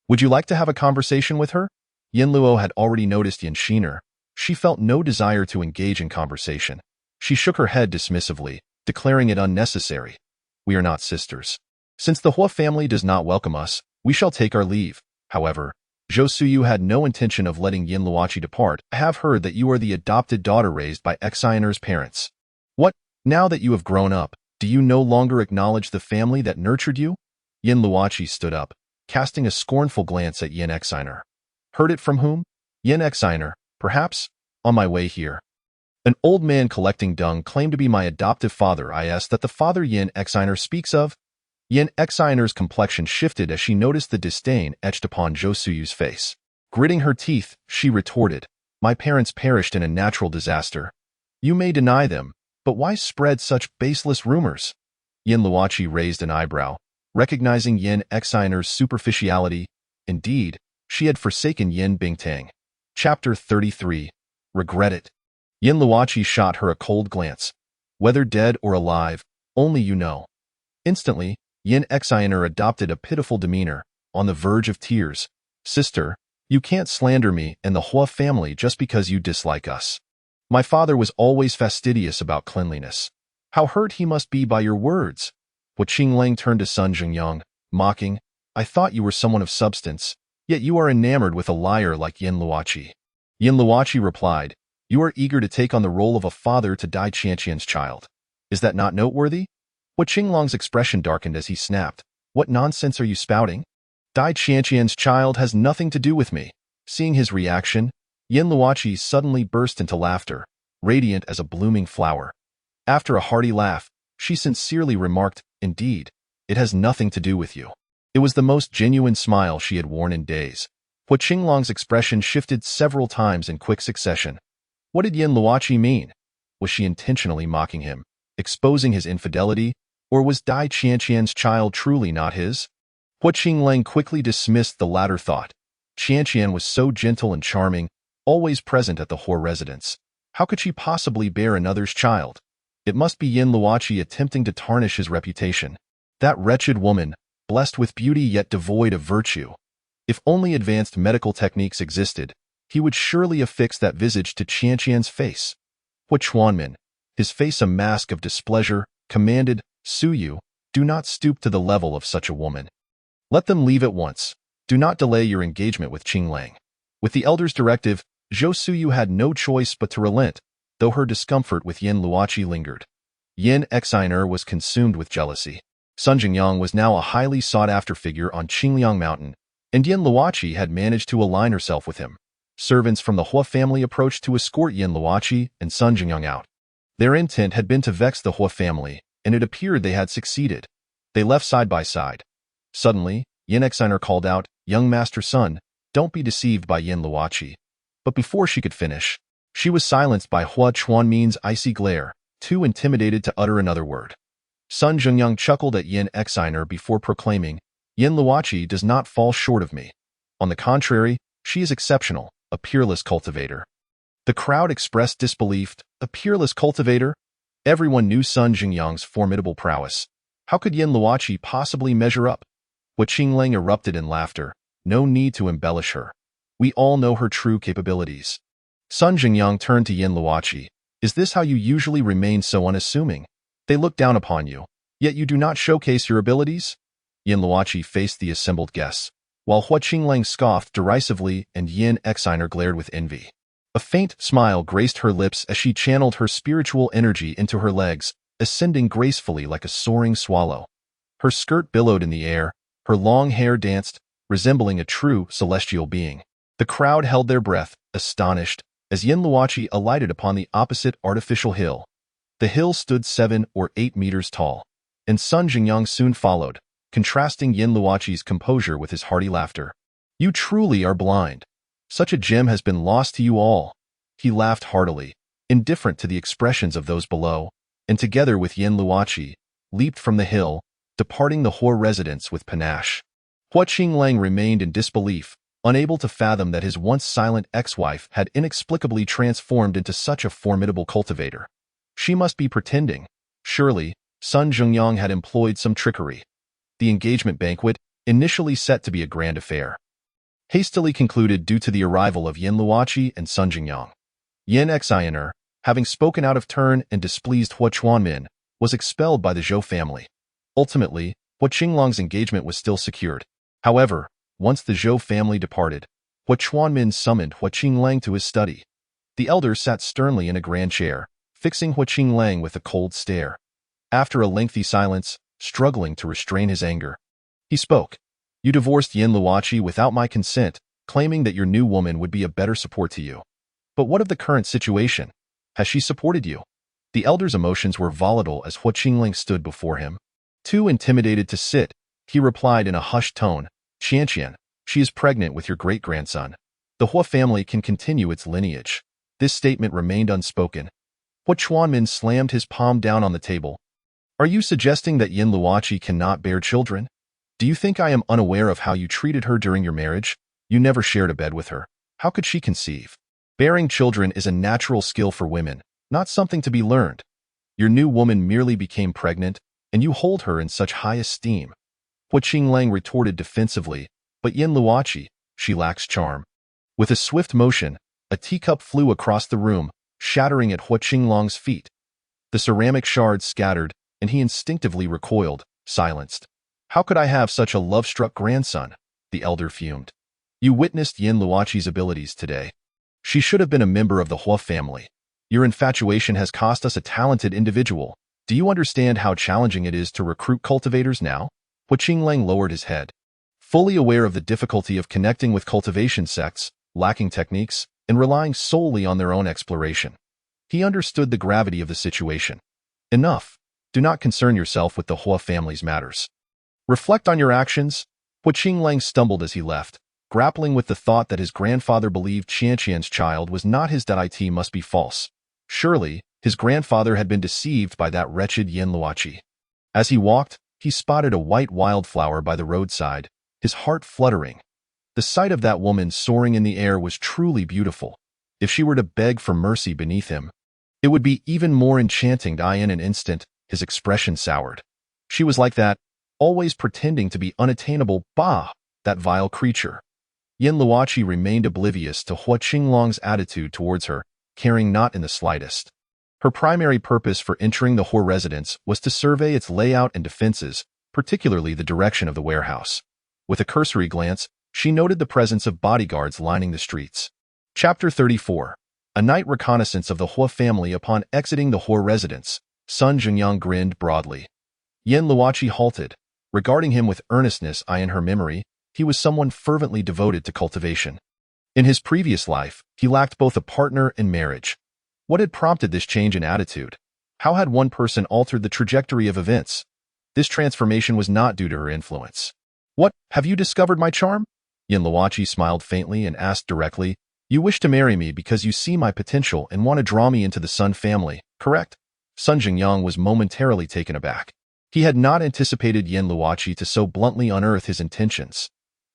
Would you like to have a conversation with her? Yinluo had already noticed Yin Shiner. She felt no desire to engage in conversation. She shook her head dismissively, declaring it unnecessary. We are not sisters. Since the Hua family does not welcome us, we shall take our leave. However, Zhou Suyu had no intention of letting Yin Luoqi depart. I have heard that you are the adopted daughter raised by Xiner's parents. What, now that you have grown up, do you no longer acknowledge the family that nurtured you? Yin Luoqi stood up, casting a scornful glance at Yin Xiner. Heard it from whom? Yin Xiner, perhaps? On my way here. An old man collecting dung claimed to be my adoptive father. Is that the father Yin Xiner speaks of? Yin Xiner's complexion shifted as she noticed the disdain etched upon Zhou Suyu's face. Gritting her teeth, she retorted, "My parents perished in a natural disaster. You may deny them, but why spread such baseless rumors?" Yin Luoqi raised an eyebrow, recognizing Yin Xiner's superficiality. Indeed, she had forsaken Yin Bingtang. Chapter 33. Regret it. Yin Luoqi shot her a cold glance. Whether dead or alive, only you know. Instantly, Yin Xiner adopted a pitiful demeanor, on the verge of tears. "Sister, you can't slander me and the Hua family just because you dislike us. My father was always fastidious about cleanliness. How hurt he must be by your words." Hua Qinglang turned to Sun Jingyang, mocking, "I thought you were someone of substance, yet you are enamored with a liar like Yin Luoqi." Yin Luoqi replied, "You are eager to take on the role of a father to Dai Qianqian's child. Is that not noteworthy?" Hua Qinglang's expression darkened as he snapped, "What nonsense are you spouting? Dai Qianqian's child has nothing to do with me." Seeing his reaction, Yin Luoqi suddenly burst into laughter, radiant as a blooming flower. After a hearty laugh, she sincerely remarked, "Indeed, it has nothing to do with you." It was the most genuine smile she had worn in days. Hua Qinglang's expression shifted several times in quick succession. What did Yin Luoqi mean? Was she intentionally mocking him, exposing his infidelity, or was Dai Qianqian's child truly not his? Hua Qinglang quickly dismissed the latter thought. Qianqian was so gentle and charming, always present at the Hua residence. How could she possibly bear another's child? It must be Yin Luoqi attempting to tarnish his reputation. That wretched woman, blessed with beauty yet devoid of virtue. If only advanced medical techniques existed, he would surely affix that visage to Qianqian's face. Hua Chuanmin, his face a mask of displeasure, commanded, "Su Yu, do not stoop to the level of such a woman. Let them leave at once. Do not delay your engagement with Qinglang." With the elder's directive, Zhou Suyu had no choice but to relent, though her discomfort with Yin Luoqi lingered. Yin Xiner was consumed with jealousy. Sun Jingyang was now a highly sought-after figure on Qingliang Mountain, and Yin Luoqi had managed to align herself with him. Servants from the Hua family approached to escort Yin Luoqi and Sun Jingyang out. Their intent had been to vex the Hua family, and it appeared they had succeeded. They left side by side. Suddenly, Yin Xiner called out, "Young Master Sun, don't be deceived by Yin Luoqi." But before she could finish, she was silenced by Hua Chuanmin's icy glare, too intimidated to utter another word. Sun Jingyang chuckled at Yin Xiner before proclaiming, "Yin Luoqi does not fall short of me. On the contrary, she is exceptional, a peerless cultivator." The crowd expressed disbelief. A peerless cultivator? Everyone knew Sun Jingyang's formidable prowess. How could Yin Luoqi possibly measure up? Hua Qinglang erupted in laughter. No need to embellish her. We all know her true capabilities. Sun Jingyang turned to Yin Luoqi. "Is this how you usually remain so unassuming? They look down upon you, yet you do not showcase your abilities?" Yin Luoqi faced the assembled guests, while Hua Qinglang scoffed derisively and Yin Xiner glared with envy. A faint smile graced her lips as she channeled her spiritual energy into her legs, ascending gracefully like a soaring swallow. Her skirt billowed in the air, her long hair danced, resembling a true celestial being. The crowd held their breath, astonished, as Yin Luoqi alighted upon the opposite artificial hill. The hill stood 7 or 8 meters tall, and Sun Jingyang soon followed, contrasting Yin Luoqi's composure with his hearty laughter. "You truly are blind. Such a gem has been lost to you all." He laughed heartily, indifferent to the expressions of those below, and together with Yin Luoqi, leaped from the hill, departing the Hua residence with panache. Hua Qinglang remained in disbelief, unable to fathom that his once silent ex-wife had inexplicably transformed into such a formidable cultivator. She must be pretending. Surely, Sun Jingyang had employed some trickery. The engagement banquet, initially set to be a grand affair, hastily concluded due to the arrival of Yin Luoqi and Sun Jingyang. Yin Xiner, having spoken out of turn and displeased Hua Chuanmin, was expelled by the Zhou family. Ultimately, Hua Qinglang's engagement was still secured. However, once the Zhou family departed, Hua Chuanmin summoned Hua Qinglang to his study. The elder sat sternly in a grand chair, fixing Hua Qinglang with a cold stare. After a lengthy silence, struggling to restrain his anger, he spoke. "You divorced Yin Luoqi without my consent, claiming that your new woman would be a better support to you. But what of the current situation? Has she supported you?" The elder's emotions were volatile as Hua Qinglang stood before him. Too intimidated to sit, he replied in a hushed tone, "Qianqian, she is pregnant with your great-grandson." the Hua family can continue its lineage. This statement remained unspoken. Hua Chuanmin slammed his palm down on the table. Are you suggesting that Yin Luoqi cannot bear children? Do you think I am unaware of how you treated her during your marriage? You never shared a bed with her. How could she conceive? Bearing children is a natural skill for women, not something to be learned. Your new woman merely became pregnant, and you hold her in such high esteem. Hua Qinglang retorted defensively, but Yin Luoqi, she lacks charm. With a swift motion, a teacup flew across the room, shattering at Hua Qinglang's feet. The ceramic shards scattered, and he instinctively recoiled, silenced. How could I have such a love-struck grandson? The elder fumed. You witnessed Yin Luoqi's abilities today. She should have been a member of the Hua family. Your infatuation has cost us a talented individual. Do you understand how challenging it is to recruit cultivators now? Hua Qinglang lowered his head. Fully aware of the difficulty of connecting with cultivation sects, lacking techniques, and relying solely on their own exploration. He understood the gravity of the situation. Enough. Do not concern yourself with the Hua family's matters. Reflect on your actions. Hua Qinglang stumbled as he left, grappling with the thought that his grandfather believed Qianqian's child was not his. It must be false. Surely, his grandfather had been deceived by that wretched Yin Luoqi. As he walked, he spotted a white wildflower by the roadside, his heart fluttering. The sight of that woman soaring in the air was truly beautiful. If she were to beg for mercy beneath him, it would be even more enchanting. In an instant, his expression soured. She was like that, always pretending to be unattainable. Bah! That vile creature. Yin Luoqi remained oblivious to Hua Qinglang's attitude towards her, caring not in the slightest. Her primary purpose for entering the Hua residence was to survey its layout and defenses, particularly the direction of the warehouse. With a cursory glance, she noted the presence of bodyguards lining the streets. Chapter 34. A night reconnaissance of the Hua family. Upon exiting the Hua residence, Sun Jingyang grinned broadly. Yin Luoqi halted, regarding him with earnestness. In her memory, he was someone fervently devoted to cultivation. In his previous life, he lacked both a partner and marriage. What had prompted this change in attitude? How had one person altered the trajectory of events? This transformation was not due to her influence. What, have you discovered my charm? Yin Luoqi smiled faintly and asked directly, You wish to marry me because you see my potential and want to draw me into the Sun family, correct? Sun Jingyang was momentarily taken aback. He had not anticipated Yin Luoqi to so bluntly unearth his intentions.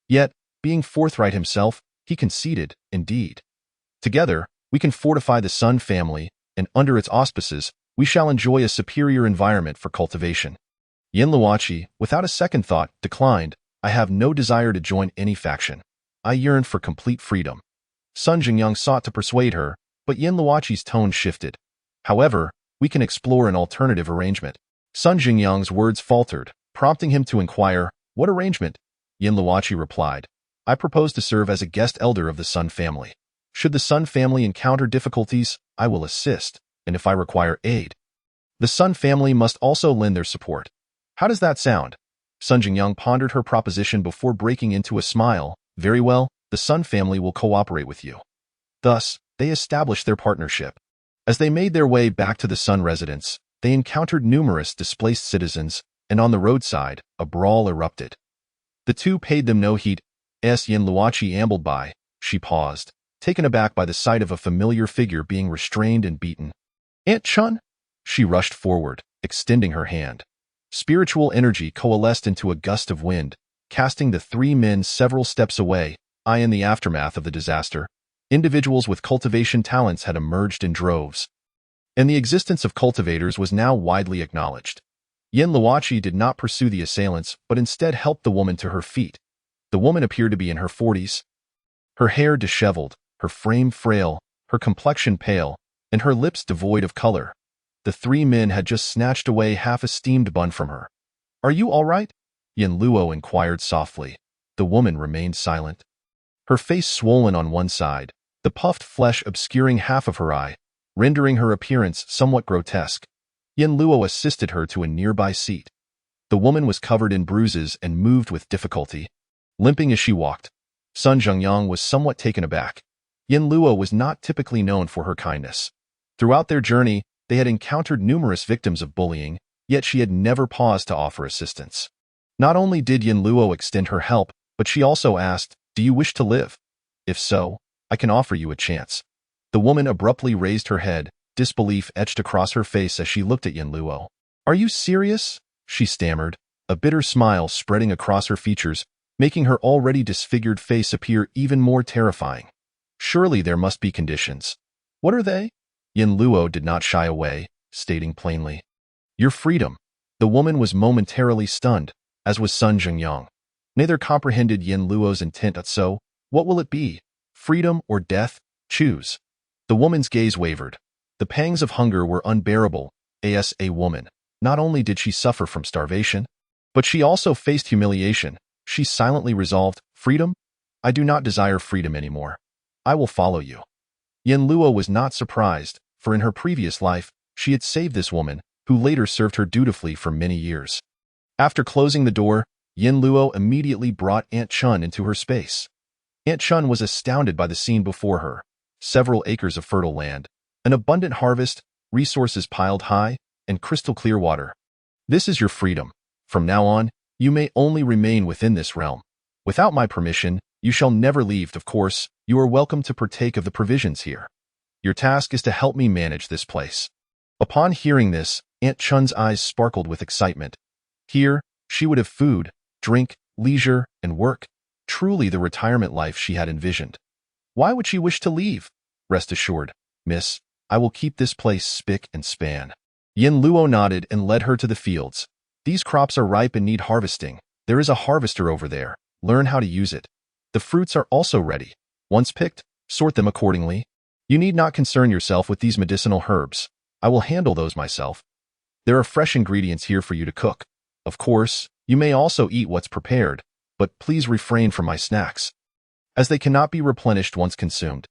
Yet, being forthright himself, he conceded, indeed. Together, we can fortify the Sun family, and under its auspices, we shall enjoy a superior environment for cultivation. Yin Luoqi, without a second thought, declined. I have no desire to join any faction. I yearn for complete freedom. Sun Jingyang sought to persuade her, but Yin Luoqi's tone shifted. However, we can explore an alternative arrangement. Sun Jingyang's words faltered, prompting him to inquire, What arrangement? Yin Luoqi replied, I propose to serve as a guest elder of the Sun family. Should the Sun family encounter difficulties, I will assist, and if I require aid, the Sun family must also lend their support. How does that sound? Sun Jingyang pondered her proposition before breaking into a smile. Very well, the Sun family will cooperate with you. Thus, they established their partnership. As they made their way back to the Sun residence, they encountered numerous displaced citizens, and on the roadside, a brawl erupted. The two paid them no heed. As Yin Luoqi ambled by, she paused, taken aback by the sight of a familiar figure being restrained and beaten. Aunt Chun? She rushed forward, extending her hand. Spiritual energy coalesced into a gust of wind, casting the three men several steps away. In the aftermath of the disaster, individuals with cultivation talents had emerged in droves, and the existence of cultivators was now widely acknowledged. Yin Luoqi did not pursue the assailants, but instead helped the woman to her feet. The woman appeared to be in her 40s. Her hair disheveled, her frame frail, her complexion pale, and her lips devoid of color. The three men had just snatched away half a steamed bun from her. Are you all right? Yin Luo inquired softly. The woman remained silent. Her face swollen on one side, the puffed flesh obscuring half of her eye, rendering her appearance somewhat grotesque. Yin Luo assisted her to a nearby seat. The woman was covered in bruises and moved with difficulty, limping as she walked. Sun Jingyang was somewhat taken aback. Yin Luo was not typically known for her kindness. Throughout their journey, they had encountered numerous victims of bullying, yet she had never paused to offer assistance. Not only did Yin Luo extend her help, but she also asked, Do you wish to live? If so, I can offer you a chance. The woman abruptly raised her head, disbelief etched across her face as she looked at Yin Luo. Are you serious? She stammered, a bitter smile spreading across her features, making her already disfigured face appear even more terrifying. Surely there must be conditions. What are they? Yin Luo did not shy away, stating plainly. Your freedom. The woman was momentarily stunned, as was Sun Zhengyang. Neither comprehended Yin Luo's intent, so, what will it be? Freedom or death? Choose. The woman's gaze wavered. The pangs of hunger were unbearable. As a woman, not only did she suffer from starvation, but she also faced humiliation. She silently resolved, freedom? I do not desire freedom anymore. I will follow you. Yin Luo was not surprised, for in her previous life, she had saved this woman, who later served her dutifully for many years. After closing the door, Yin Luo immediately brought Aunt Chun into her space. Aunt Chun was astounded by the scene before her. Several acres of fertile land, an abundant harvest, resources piled high, and crystal clear water. This is your freedom. From now on, you may only remain within this realm. Without my permission, you shall never leave. Of course, you are welcome to partake of the provisions here. Your task is to help me manage this place. Upon hearing this, Aunt Chun's eyes sparkled with excitement. Here, she would have food, drink, leisure, and work. Truly the retirement life she had envisioned. Why would she wish to leave? Rest assured, miss, I will keep this place spick and span. Yin Luo nodded and led her to the fields. These crops are ripe and need harvesting. There is a harvester over there. Learn how to use it. The fruits are also ready. Once picked, sort them accordingly. You need not concern yourself with these medicinal herbs. I will handle those myself. There are fresh ingredients here for you to cook. Of course, you may also eat what's prepared, but please refrain from my snacks, as they cannot be replenished once consumed.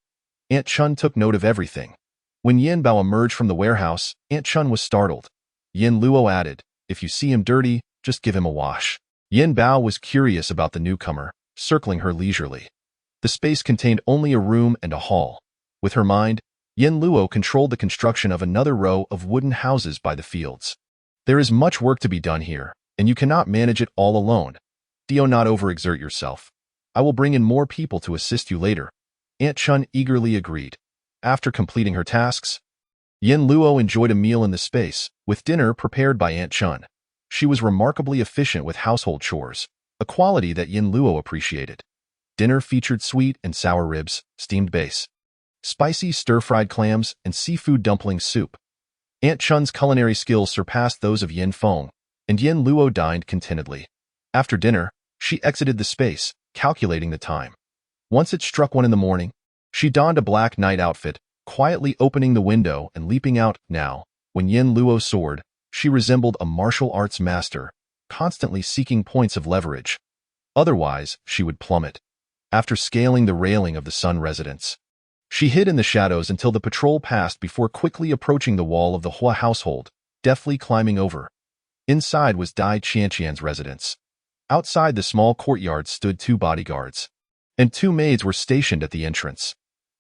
Aunt Chun took note of everything. When Yin Bao emerged from the warehouse, Aunt Chun was startled. Yin Luo added, if you see him dirty, just give him a wash. Yin Bao was curious about the newcomer, circling her leisurely. The space contained only a room and a hall. With her mind, Yin Luo controlled the construction of another row of wooden houses by the fields. There is much work to be done here, and you cannot manage it all alone. Do not overexert yourself. I will bring in more people to assist you later. Aunt Chun eagerly agreed. After completing her tasks, Yin Luo enjoyed a meal in the space, with dinner prepared by Aunt Chun. She was remarkably efficient with household chores, a quality that Yin Luo appreciated. Dinner featured sweet and sour ribs, steamed base, spicy stir-fried clams, and seafood dumpling soup. Aunt Chun's culinary skills surpassed those of Yin Feng, and Yin Luo dined contentedly. After dinner, she exited the space, calculating the time. Once it struck 1 in the morning, she donned a black night outfit, quietly opening the window and leaping out. Now, when Yin Luo soared, she resembled a martial arts master, constantly seeking points of leverage. Otherwise, she would plummet. After scaling the railing of the Sun residence, she hid in the shadows until the patrol passed before quickly approaching the wall of the Hua household, deftly climbing over. Inside was Dai Qianqian's residence. Outside the small courtyard stood 2 bodyguards, and 2 maids were stationed at the entrance.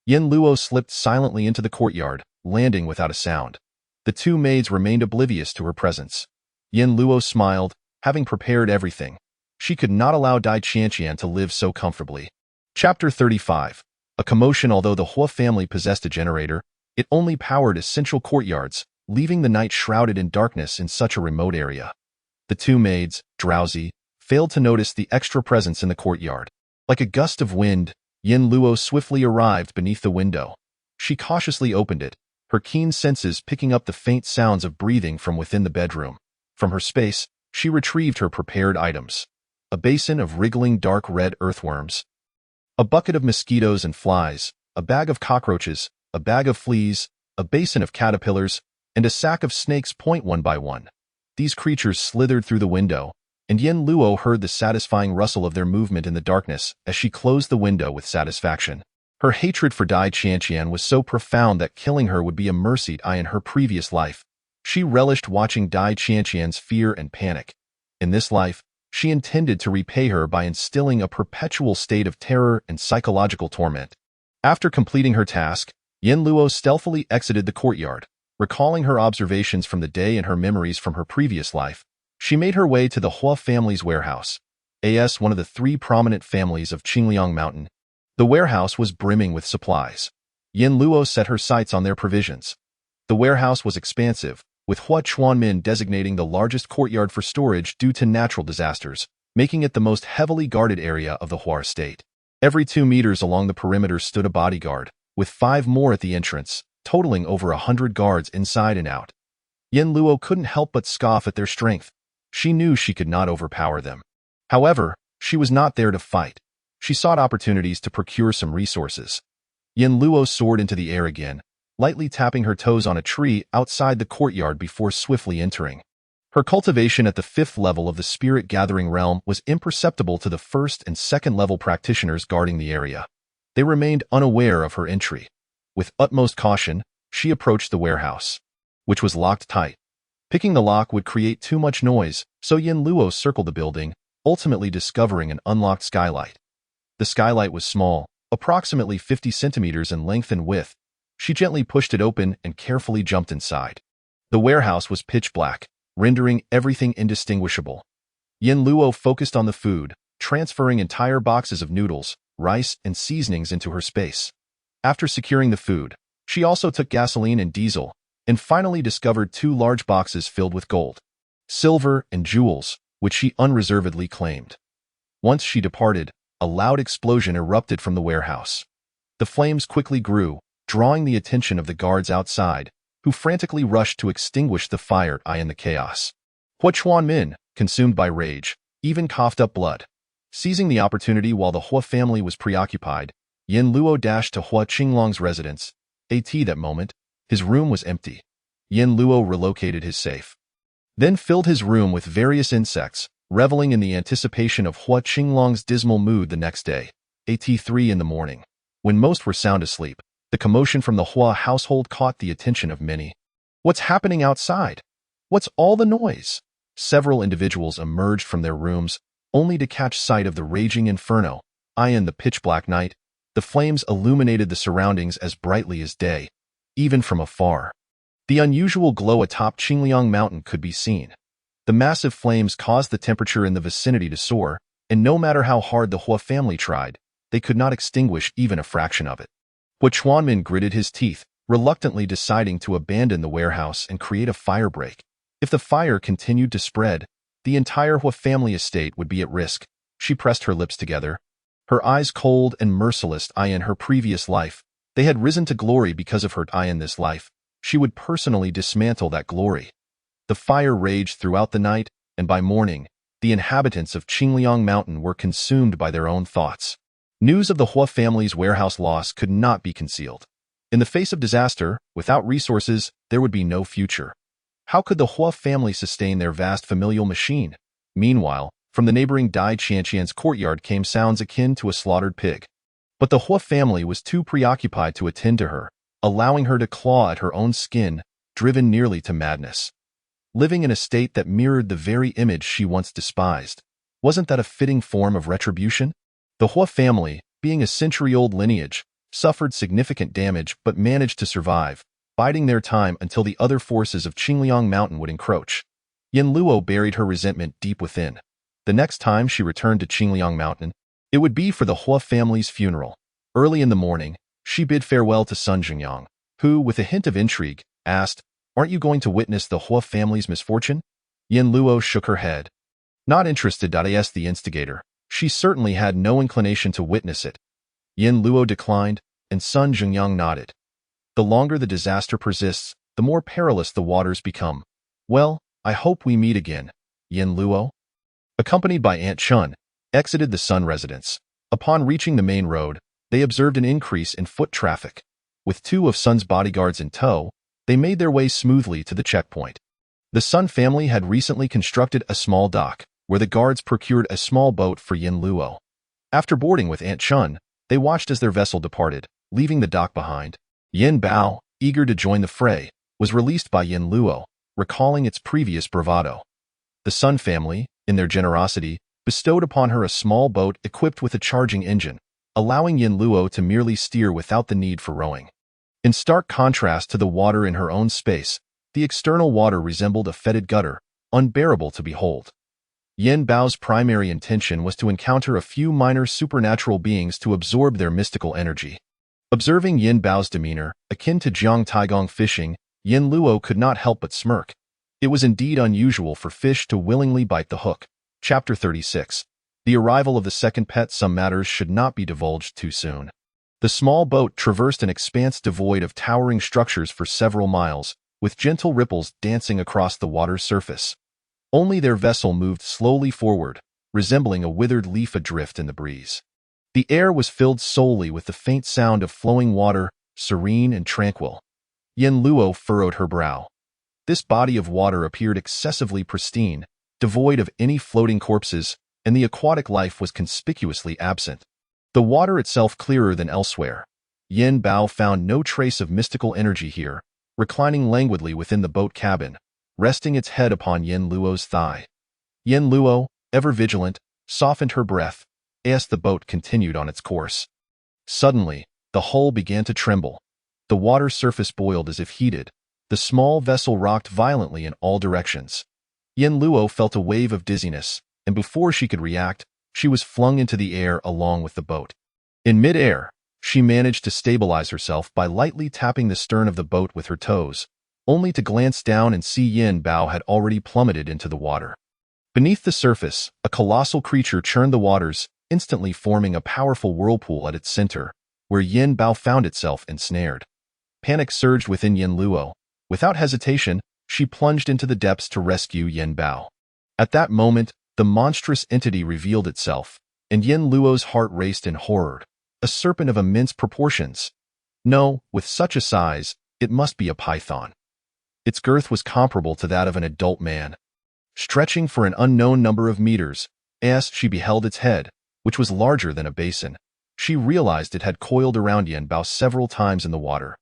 Yin Luo slipped silently into the courtyard, landing without a sound. The 2 maids remained oblivious to her presence. Yin Luo smiled, having prepared everything. She could not allow Dai Qianqian to live so comfortably. Chapter 35. A commotion. Although the Hua family possessed a generator, it only powered essential courtyards, leaving the night shrouded in darkness in such a remote area. The 2 maids, drowsy, failed to notice the extra presence in the courtyard. Like a gust of wind, Yin Luo swiftly arrived beneath the window. She cautiously opened it, her keen senses picking up the faint sounds of breathing from within the bedroom. From her space, she retrieved her prepared items. A basin of wriggling dark red earthworms, a bucket of mosquitoes and flies, a bag of cockroaches, a bag of fleas, a basin of caterpillars, and a sack of snakes. One by one, these creatures slithered through the window, and Yin Luo heard the satisfying rustle of their movement in the darkness as she closed the window with satisfaction. Her hatred for Dai Qianqian was so profound that killing her would be a mercy in her previous life. She relished watching Dai Qianqian's fear and panic. In this life, she intended to repay her by instilling a perpetual state of terror and psychological torment. After completing her task, Yin Luo stealthily exited the courtyard. Recalling her observations from the day and her memories from her previous life, she made her way to the Hua family's warehouse. As one of the 3 prominent families of Qingliang Mountain, The warehouse was brimming with supplies. Yin Luo set her sights on their provisions. The warehouse was expansive, with Hua Chuanmin designating the largest courtyard for storage due to natural disasters, making it the most heavily guarded area of the Hua estate. Every 2 meters along the perimeter stood a bodyguard, with 5 more at the entrance, totaling over 100 guards inside and out. Yin Luo couldn't help but scoff at their strength. She knew she could not overpower them. However, she was not there to fight. She sought opportunities to procure some resources. Yin Luo soared into the air again, lightly tapping her toes on a tree outside the courtyard before swiftly entering. Her cultivation at the 5th level of the spirit-gathering realm was imperceptible to the 1st and 2nd level practitioners guarding the area. They remained unaware of her entry. With utmost caution, she approached the warehouse, which was locked tight. Picking the lock would create too much noise, so Yin Luo circled the building, ultimately discovering an unlocked skylight. The skylight was small, approximately 50 centimeters in length and width. She gently pushed it open and carefully jumped inside. The warehouse was pitch black, rendering everything indistinguishable. Yin Luo focused on the food, transferring entire boxes of noodles, rice, and seasonings into her space. After securing the food, she also took gasoline and diesel, and finally discovered 2 large boxes filled with gold, silver, and jewels, which she unreservedly claimed. Once she departed, a loud explosion erupted from the warehouse. The flames quickly grew, drawing the attention of the guards outside, who frantically rushed to extinguish the fire in the chaos. Hua Chuanmin, consumed by rage, even coughed up blood. Seizing the opportunity while the Hua family was preoccupied, Yin Luo dashed to Hua Qinglong's residence. That moment, his room was empty. Yin Luo relocated his safe, then filled his room with various insects, reveling in the anticipation of Hua Qinglong's dismal mood the next day. 3 in the morning. When most were sound asleep, the commotion from the Hua household caught the attention of many. What's happening outside? What's all the noise? Several individuals emerged from their rooms, only to catch sight of the raging inferno. In the pitch-black night, the flames illuminated the surroundings as brightly as day, even from afar. The unusual glow atop Qingliang Mountain could be seen. The massive flames caused the temperature in the vicinity to soar, and no matter how hard the Hua family tried, they could not extinguish even a fraction of it. Hua Chuanmin gritted his teeth, reluctantly deciding to abandon the warehouse and create a fire break. If the fire continued to spread, the entire Hua family estate would be at risk. She pressed her lips together, her eyes cold and merciless. In her previous life, they had risen to glory because of her. In this life, she would personally dismantle that glory. The fire raged throughout the night, and by morning, the inhabitants of Qingliang Mountain were consumed by their own thoughts. News of the Hua family's warehouse loss could not be concealed. In the face of disaster, without resources, there would be no future. How could the Hua family sustain their vast familial machine? Meanwhile, from the neighboring Dai Qianqian's courtyard came sounds akin to a slaughtered pig. But the Hua family was too preoccupied to attend to her, allowing her to claw at her own skin, driven nearly to madness. Living in a state that mirrored the very image she once despised. Wasn't that a fitting form of retribution? The Hua family, being a century-old lineage, suffered significant damage but managed to survive, biding their time until the other forces of Qingliang Mountain would encroach. Yin Luo buried her resentment deep within. The next time she returned to Qingliang Mountain, it would be for the Hua family's funeral. Early in the morning, she bid farewell to Sun Jingyang, who, with a hint of intrigue, asked, "Aren't you going to witness the Hua family's misfortune?" Yin Luo shook her head. Not interested. Asked the instigator. She certainly had no inclination to witness it. Yin Luo declined, and Sun Jingyang nodded. The longer the disaster persists, the more perilous the waters become. Well, I hope we meet again, Yin Luo. Accompanied by Aunt Chun, exited the Sun residence. Upon reaching the main road, they observed an increase in foot traffic. With 2 of Sun's bodyguards in tow, they made their way smoothly to the checkpoint. The Sun family had recently constructed a small dock, where the guards procured a small boat for Yin Luo. After boarding with Aunt Chun, they watched as their vessel departed, leaving the dock behind. Yin Bao, eager to join the fray, was released by Yin Luo, recalling its previous bravado. The Sun family, in their generosity, bestowed upon her a small boat equipped with a charging engine, allowing Yin Luo to merely steer without the need for rowing. In stark contrast to the water in her own space, the external water resembled a fetid gutter, unbearable to behold. Yin Bao's primary intention was to encounter a few minor supernatural beings to absorb their mystical energy. Observing Yin Bao's demeanor, akin to Jiang Taigong fishing, Yin Luo could not help but smirk. It was indeed unusual for fish to willingly bite the hook. Chapter 36. The arrival of the second pet. Some matters should not be divulged too soon. The small boat traversed an expanse devoid of towering structures for several miles, with gentle ripples dancing across the water's surface. Only their vessel moved slowly forward, resembling a withered leaf adrift in the breeze. The air was filled solely with the faint sound of flowing water, serene and tranquil. Yin Luo furrowed her brow. This body of water appeared excessively pristine, devoid of any floating corpses, and the aquatic life was conspicuously absent. The water itself clearer than elsewhere. Yin Bao found no trace of mystical energy here, reclining languidly within the boat cabin, resting its head upon Yin Luo's thigh. Yin Luo, ever vigilant, softened her breath, as the boat continued on its course. Suddenly, the hull began to tremble. The water surface boiled as if heated. The small vessel rocked violently in all directions. Yin Luo felt a wave of dizziness, and before she could react, she was flung into the air along with the boat. In mid-air, she managed to stabilize herself by lightly tapping the stern of the boat with her toes, only to glance down and see Yin Bao had already plummeted into the water. Beneath the surface, a colossal creature churned the waters, instantly forming a powerful whirlpool at its center, where Yin Bao found itself ensnared. Panic surged within Yin Luo. Without hesitation, she plunged into the depths to rescue Yin Bao. At that moment, the monstrous entity revealed itself, and Yin Luo's heart raced in horror. A serpent of immense proportions. No, with such a size, it must be a python. Its girth was comparable to that of an adult man. Stretching for an unknown number of meters, as she beheld its head, which was larger than a basin, she realized it had coiled around Yin Bao several times in the water.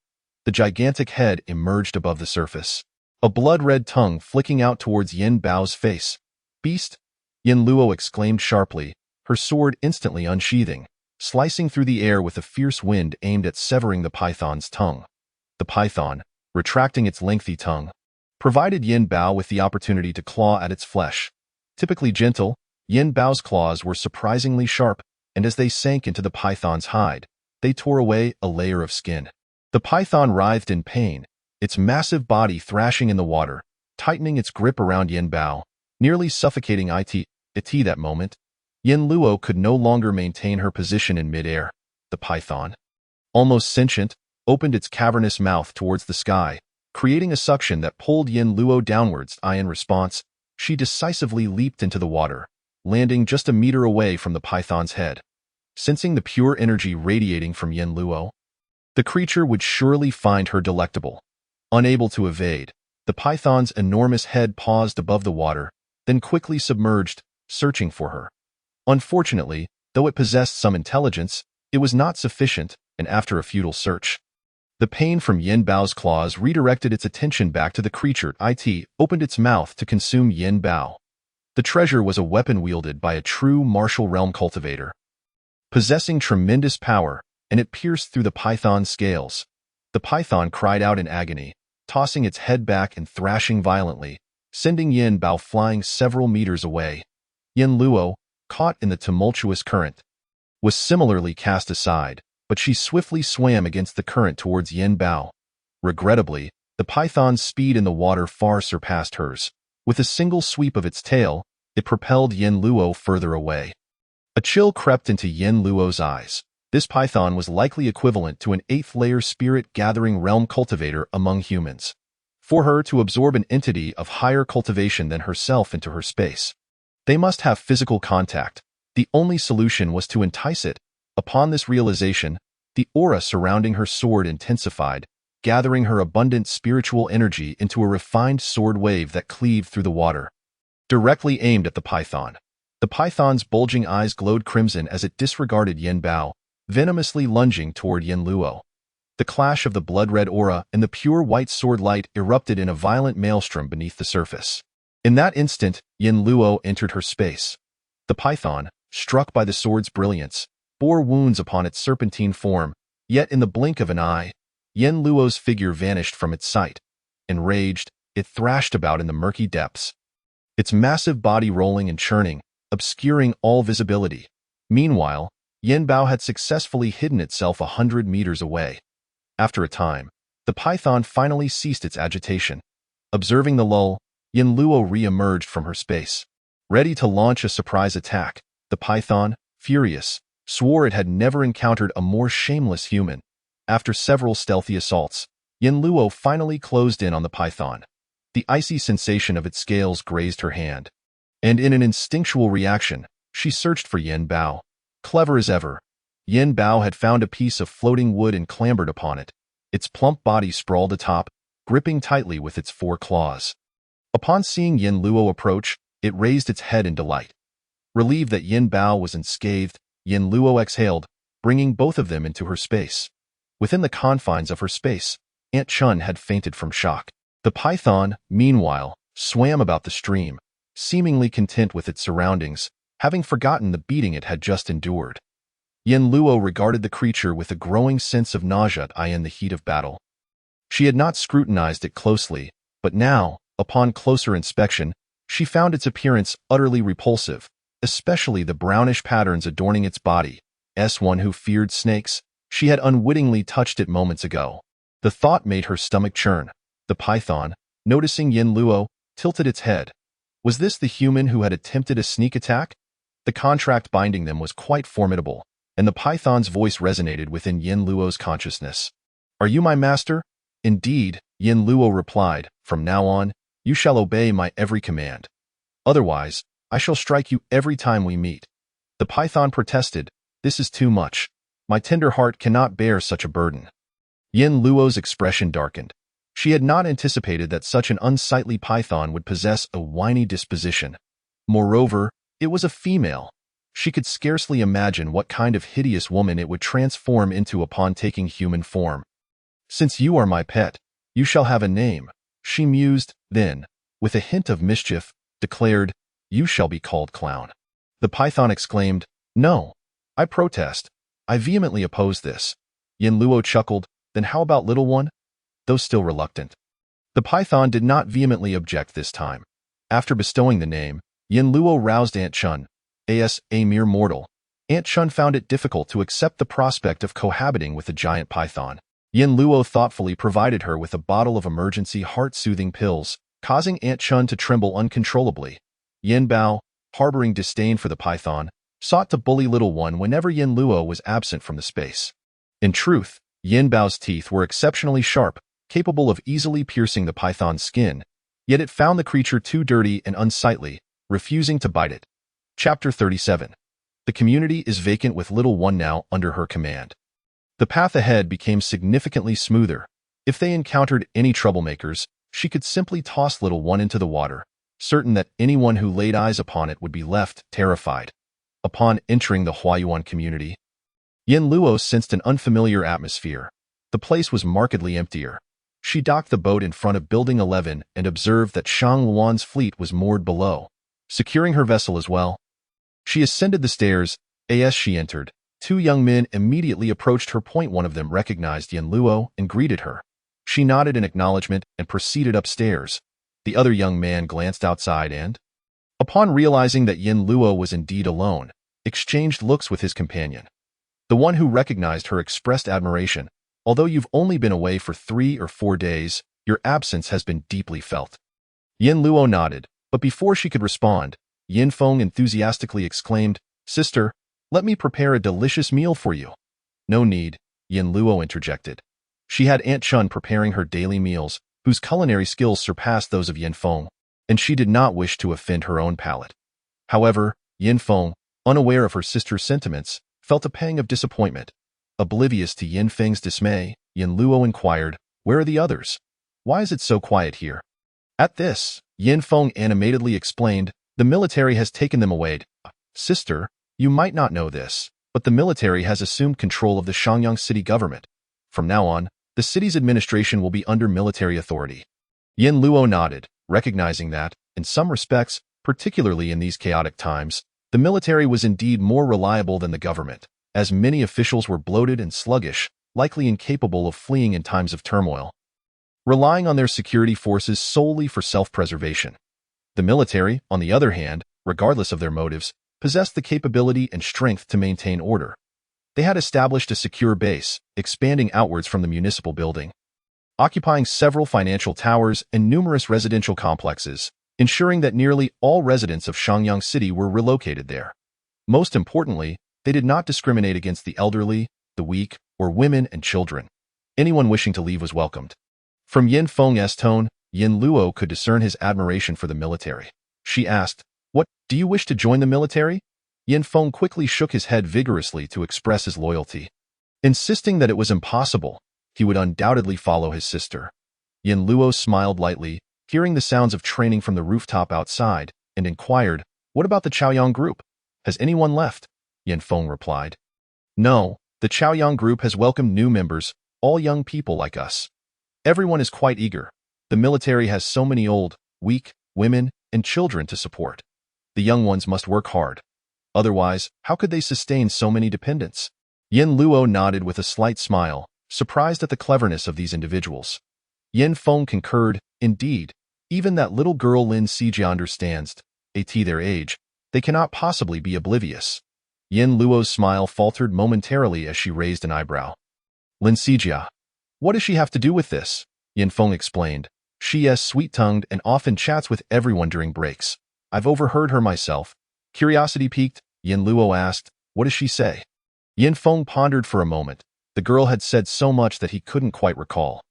The gigantic head emerged above the surface, a blood-red tongue flicking out towards Yin Bao's face. "Beast!" Yin Luo exclaimed sharply, her sword instantly unsheathing, slicing through the air with a fierce wind aimed at severing the python's tongue. The python, retracting its lengthy tongue, provided Yin Bao with the opportunity to claw at its flesh. Typically gentle, Yin Bao's claws were surprisingly sharp, and as they sank into the python's hide, they tore away a layer of skin. The python writhed in pain, its massive body thrashing in the water, tightening its grip around Yin Bao, nearly suffocating it. That moment, Yin Luo could no longer maintain her position in midair. The python, almost sentient, opened its cavernous mouth towards the sky, creating a suction that pulled Yin Luo downwards. In response, she decisively leaped into the water, landing just a meter away from the python's head. Sensing the pure energy radiating from Yin Luo, the creature would surely find her delectable. Unable to evade, the python's enormous head paused above the water, then quickly submerged, searching for her. Unfortunately, though it possessed some intelligence, it was not sufficient, and after a futile search, the pain from Yin Bao's claws redirected its attention back to the creature. It opened its mouth to consume Yin Bao. The treasure was a weapon wielded by a true martial realm cultivator, possessing tremendous power, and it pierced through the python's scales. The python cried out in agony, tossing its head back and thrashing violently, sending Yin Bao flying several meters away. Yin Luo, caught in the tumultuous current, was similarly cast aside, but she swiftly swam against the current towards Yin Bao. Regrettably, the python's speed in the water far surpassed hers. With a single sweep of its tail, it propelled Yin Luo further away. A chill crept into Yin Luo's eyes. This python was likely equivalent to an 8th-layer spirit-gathering realm cultivator among humans. For her to absorb an entity of higher cultivation than herself into her space, they must have physical contact. The only solution was to entice it. Upon this realization, the aura surrounding her sword intensified, gathering her abundant spiritual energy into a refined sword wave that cleaved through the water. Directly aimed at the python. The python's bulging eyes glowed crimson as it disregarded Yin Bao, venomously lunging toward Yin Luo. The clash of the blood-red aura and the pure white sword light erupted in a violent maelstrom beneath the surface. In that instant, Yin Luo entered her space. The python, struck by the sword's brilliance, bore wounds upon its serpentine form, yet in the blink of an eye, Yin Luo's figure vanished from its sight. Enraged, it thrashed about in the murky depths. its massive body rolling and churning, obscuring all visibility. Meanwhile, Yin Bao had successfully hidden itself 100 meters away. After a time, the python finally ceased its agitation. Observing the lull, Yin Luo re-emerged from her space. Ready to launch a surprise attack, the python, furious, swore it had never encountered a more shameless human. After several stealthy assaults, Yin Luo finally closed in on the python. The icy sensation of its scales grazed her hand, and in an instinctual reaction, she searched for Yin Bao. Clever as ever, Yin Bao had found a piece of floating wood and clambered upon it. Its plump body sprawled atop, gripping tightly with its 4 claws. Upon seeing Yin Luo approach, it raised its head in delight. Relieved that Yin Bao was unscathed, Yin Luo exhaled, bringing both of them into her space. Within the confines of her space, Aunt Chun had fainted from shock. The python, meanwhile, swam about the stream, seemingly content with its surroundings, having forgotten the beating it had just endured. Yin Luo regarded the creature with a growing sense of nausea in the heat of battle. She had not scrutinized it closely, but now, upon closer inspection, she found its appearance utterly repulsive, especially the brownish patterns adorning its body. As one who feared snakes, she had unwittingly touched it moments ago. The thought made her stomach churn. The python, noticing Yin Luo, tilted its head. Was this the human who had attempted a sneak attack? The contract binding them was quite formidable, and the python's voice resonated within Yin Luo's consciousness. "Are you my master?" "Indeed," Yin Luo replied. "From now on, you shall obey my every command. Otherwise, I shall strike you every time we meet." The python protested. "This is too much. My tender heart cannot bear such a burden." Yin Luo's expression darkened. She had not anticipated that such an unsightly python would possess a whiny disposition. Moreover, it was a female. She could scarcely imagine what kind of hideous woman it would transform into upon taking human form. "Since you are my pet, you shall have a name," she mused, then, with a hint of mischief, declared, "You shall be called Clown." The python exclaimed, "No, I protest. I vehemently oppose this." Yin Luo chuckled, "Then how about Little One?" Though still reluctant. The python did not vehemently object this time. After bestowing the name, Yin Luo roused Aunt Chun. As a mere mortal, Aunt Chun found it difficult to accept the prospect of cohabiting with a giant python. Yin Luo thoughtfully provided her with a bottle of emergency heart-soothing pills, causing Aunt Chun to tremble uncontrollably. Yin Bao, harboring disdain for the python, sought to bully Little One whenever Yin Luo was absent from the space. In truth, Yin Bao's teeth were exceptionally sharp, capable of easily piercing the python's skin, yet it found the creature too dirty and unsightly, refusing to bite it. Chapter 37. The community is vacant with Little One now under her command. The path ahead became significantly smoother. If they encountered any troublemakers, she could simply toss Little One into the water, certain that anyone who laid eyes upon it would be left terrified. Upon entering the Huayuan community, Yin Luo sensed an unfamiliar atmosphere. The place was markedly emptier. She docked the boat in front of Building 11 and observed that Shang Luan's fleet was moored below, securing her vessel as well. She ascended the stairs. As she entered, 2 young men immediately approached her. One of them recognized Yin Luo and greeted her. She nodded in acknowledgement and proceeded upstairs. The other young man glanced outside and, upon realizing that Yin Luo was indeed alone, exchanged looks with his companion. The one who recognized her expressed admiration. "Although you've only been away for 3 or 4 days, your absence has been deeply felt." Yin Luo nodded, but before she could respond, Yin Feng enthusiastically exclaimed, "Sister, let me prepare a delicious meal for you." "No need," Yin Luo interjected. She had Aunt Chun preparing her daily meals, whose culinary skills surpassed those of Yin Feng, and she did not wish to offend her own palate. However, Yin Feng, unaware of her sister's sentiments, felt a pang of disappointment. Oblivious to Yin Feng's dismay, Yin Luo inquired, "Where are the others? Why is it so quiet here?" At this, Yin Feng animatedly explained, "The military has taken them away." "Sister, you might not know this, but the military has assumed control of the Shangyang city government. From now on, the city's administration will be under military authority." Yin Luo nodded, recognizing that, in some respects, particularly in these chaotic times, the military was indeed more reliable than the government, as many officials were bloated and sluggish, likely incapable of fleeing in times of turmoil, relying on their security forces solely for self-preservation. The military, on the other hand, regardless of their motives, possessed the capability and strength to maintain order. They had established a secure base, expanding outwards from the municipal building, occupying several financial towers and numerous residential complexes, ensuring that nearly all residents of Shangyang City were relocated there. Most importantly, they did not discriminate against the elderly, the weak, or women and children. Anyone wishing to leave was welcomed. From Yin Feng's tone, Yin Luo could discern his admiration for the military. She asked, "What, do you wish to join the military?" Yin Feng quickly shook his head vigorously to express his loyalty. Insisting that it was impossible, he would undoubtedly follow his sister. Yin Luo smiled lightly, hearing the sounds of training from the rooftop outside, and inquired, "What about the Chaoyang group? Has anyone left?" Yin Feng replied, "No, the Chaoyang group has welcomed new members, all young people like us. Everyone is quite eager. The military has so many old, weak, women, and children to support. The young ones must work hard. Otherwise, how could they sustain so many dependents?" Yin Luo nodded with a slight smile, surprised at the cleverness of these individuals. Yin Feng concurred, "Indeed, even that little girl Lin Xijia understands. At their age, they cannot possibly be oblivious." Yin Luo's smile faltered momentarily as she raised an eyebrow. "Lin Xijia, what does she have to do with this?" Yin Feng explained. "She is sweet-tongued and often chats with everyone during breaks. I've overheard her myself." Curiosity piqued, Yin Luo asked, "What does she say?" Yin Feng pondered for a moment. The girl had said so much that he couldn't quite recall.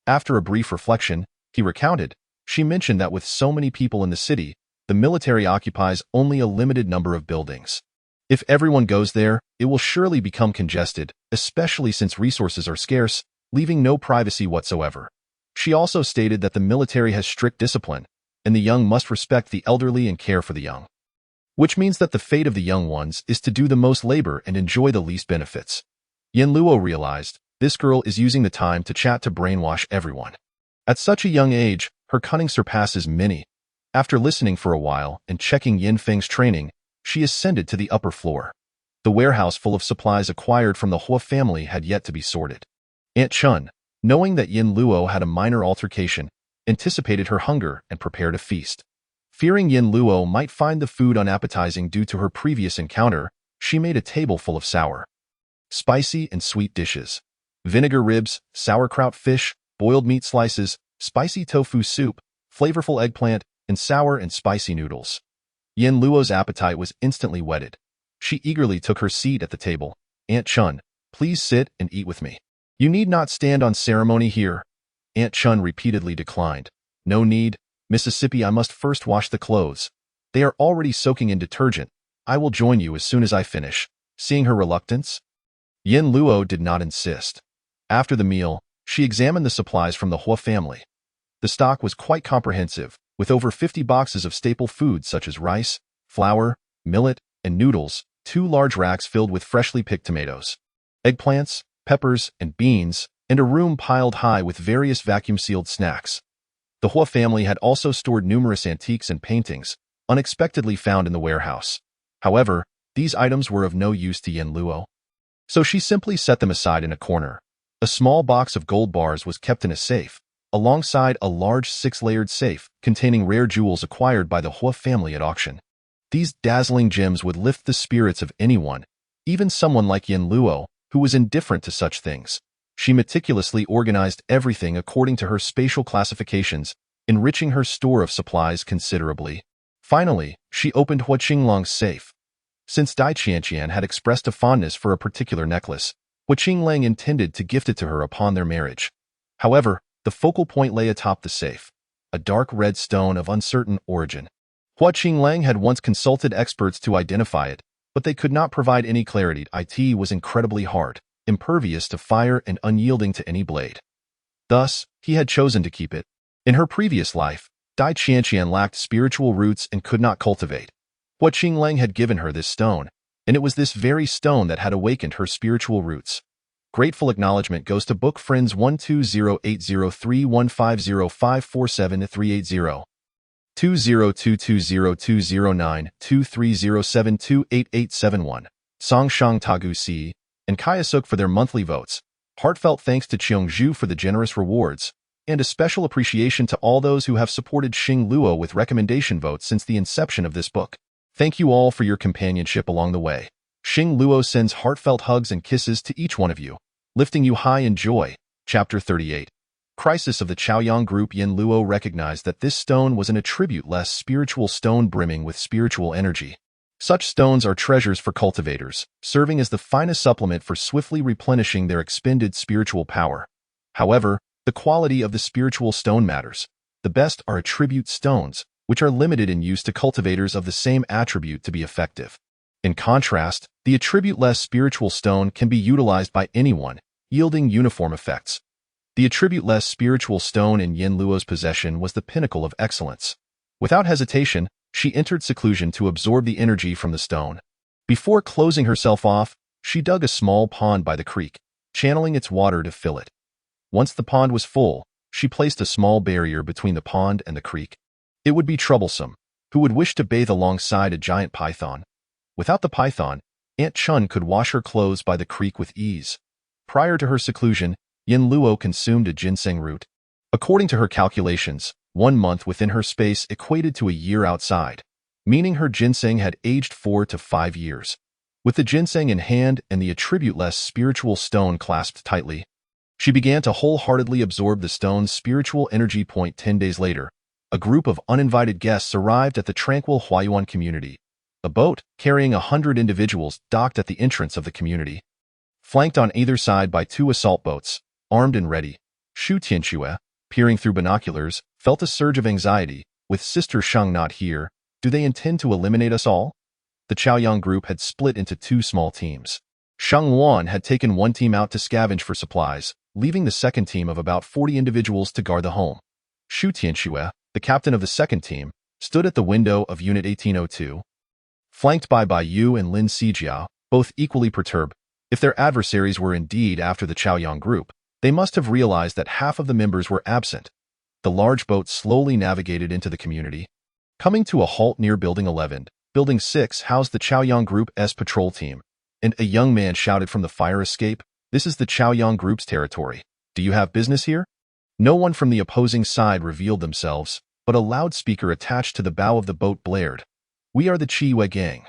After a brief reflection, he recounted. She mentioned that with so many people in the city, the military occupies only a limited number of buildings. If everyone goes there, it will surely become congested, especially since resources are scarce, leaving no privacy whatsoever. She also stated that the military has strict discipline, and the young must respect the elderly and care for the young. Which means that the fate of the young ones is to do the most labor and enjoy the least benefits. Yin Luo realized, this girl is using the time to chat to brainwash everyone. At such a young age, her cunning surpasses many. After listening for a while and checking Yin Feng's training, she ascended to the upper floor. The warehouse full of supplies acquired from the Hua family had yet to be sorted. Aunt Chun, knowing that Yin Luo had a minor altercation, anticipated her hunger and prepared a feast. Fearing Yin Luo might find the food unappetizing due to her previous encounter, she made a table full of sour, spicy and sweet dishes. Vinegar ribs, sauerkraut fish, boiled meat slices, spicy tofu soup, flavorful eggplant, and sour and spicy noodles. Yin Luo's appetite was instantly whetted. She eagerly took her seat at the table. "Aunt Chun, please sit and eat with me." "You need not stand on ceremony here." Aunt Chun repeatedly declined. "No need. Mississippi, I must first wash the clothes. They are already soaking in detergent. I will join you as soon as I finish." Seeing her reluctance, Yin Luo did not insist. After the meal, she examined the supplies from the Hua family. The stock was quite comprehensive, with over 50 boxes of staple foods such as rice, flour, millet, and noodles, 2 large racks filled with freshly picked tomatoes, eggplants, peppers, and beans, and a room piled high with various vacuum-sealed snacks. The Hua family had also stored numerous antiques and paintings, unexpectedly found in the warehouse. However, these items were of no use to Yin Luo, so she simply set them aside in a corner. A small box of gold bars was kept in a safe, alongside a large 6-layered safe containing rare jewels acquired by the Hua family at auction. These dazzling gems would lift the spirits of anyone, even someone like Yin Luo, who was indifferent to such things. She meticulously organized everything according to her spatial classifications, enriching her store of supplies considerably. Finally, she opened Hua Qinglong's safe. Since Dai Qianqian had expressed a fondness for a particular necklace, Hua Qinglang intended to gift it to her upon their marriage. However, the focal point lay atop the safe, a dark red stone of uncertain origin. Hua Qinglang had once consulted experts to identify it, but they could not provide any clarity. It was incredibly hard, impervious to fire and unyielding to any blade. Thus, he had chosen to keep it. In her previous life, Dai Qianqian lacked spiritual roots and could not cultivate. Hua Qinglang had given her this stone, and it was this very stone that had awakened her spiritual roots. Grateful acknowledgement goes to book friends 120803150547380, 202202092307288871, Songshang Tagu Si, and Kayasuk for their monthly votes. Heartfelt thanks to Cheongju for the generous rewards. And a special appreciation to all those who have supported Xing Luo with recommendation votes since the inception of this book. Thank you all for your companionship along the way. Xing Luo sends heartfelt hugs and kisses to each one of you, lifting you high in joy. Chapter 38. Crisis of the Chaoyang Group. Yin Luo recognized that this stone was an attribute-less spiritual stone brimming with spiritual energy. Such stones are treasures for cultivators, serving as the finest supplement for swiftly replenishing their expended spiritual power. However, the quality of the spiritual stone matters. The best are attribute stones, which are limited in use to cultivators of the same attribute to be effective. In contrast, the attribute-less spiritual stone can be utilized by anyone, yielding uniform effects. The attribute-less spiritual stone in Yin Luo's possession was the pinnacle of excellence. Without hesitation, she entered seclusion to absorb the energy from the stone. Before closing herself off, she dug a small pond by the creek, channeling its water to fill it. Once the pond was full, she placed a small barrier between the pond and the creek. It would be troublesome. Who would wish to bathe alongside a giant python? Without the python, Aunt Chun could wash her clothes by the creek with ease. Prior to her seclusion, Yin Luo consumed a ginseng root. According to her calculations, 1 month within her space equated to a year outside, meaning her ginseng had aged 4 to 5 years. With the ginseng in hand and the attribute-less spiritual stone clasped tightly, she began to wholeheartedly absorb the stone's spiritual energy. 10 days later, a group of uninvited guests arrived at the tranquil Huayuan community. A boat, carrying 100 individuals, docked at the entrance of the community. Flanked on either side by 2 assault boats, armed and ready, Shu Tianxue, peering through binoculars, felt a surge of anxiety. With Sister Sheng not here, do they intend to eliminate us all? The Chaoyang group had split into 2 small teams. Sheng Wan had taken 1 team out to scavenge for supplies, leaving the second team of about 40 individuals to guard the home. Shu Tianxue, the captain of the second team, stood at the window of Unit 1802. Flanked by Bai Yu and Lin Xijiao, both equally perturbed. If their adversaries were indeed after the Chaoyang group, they must have realized that half of the members were absent. The large boat slowly navigated into the community. Coming to a halt near Building 11, Building 6 housed the Chaoyang Group's patrol team, and a young man shouted from the fire escape, "This is the Chaoyang Group's territory. Do you have business here?" No one from the opposing side revealed themselves, but a loudspeaker attached to the bow of the boat blared. "We are the Qiyue Gang.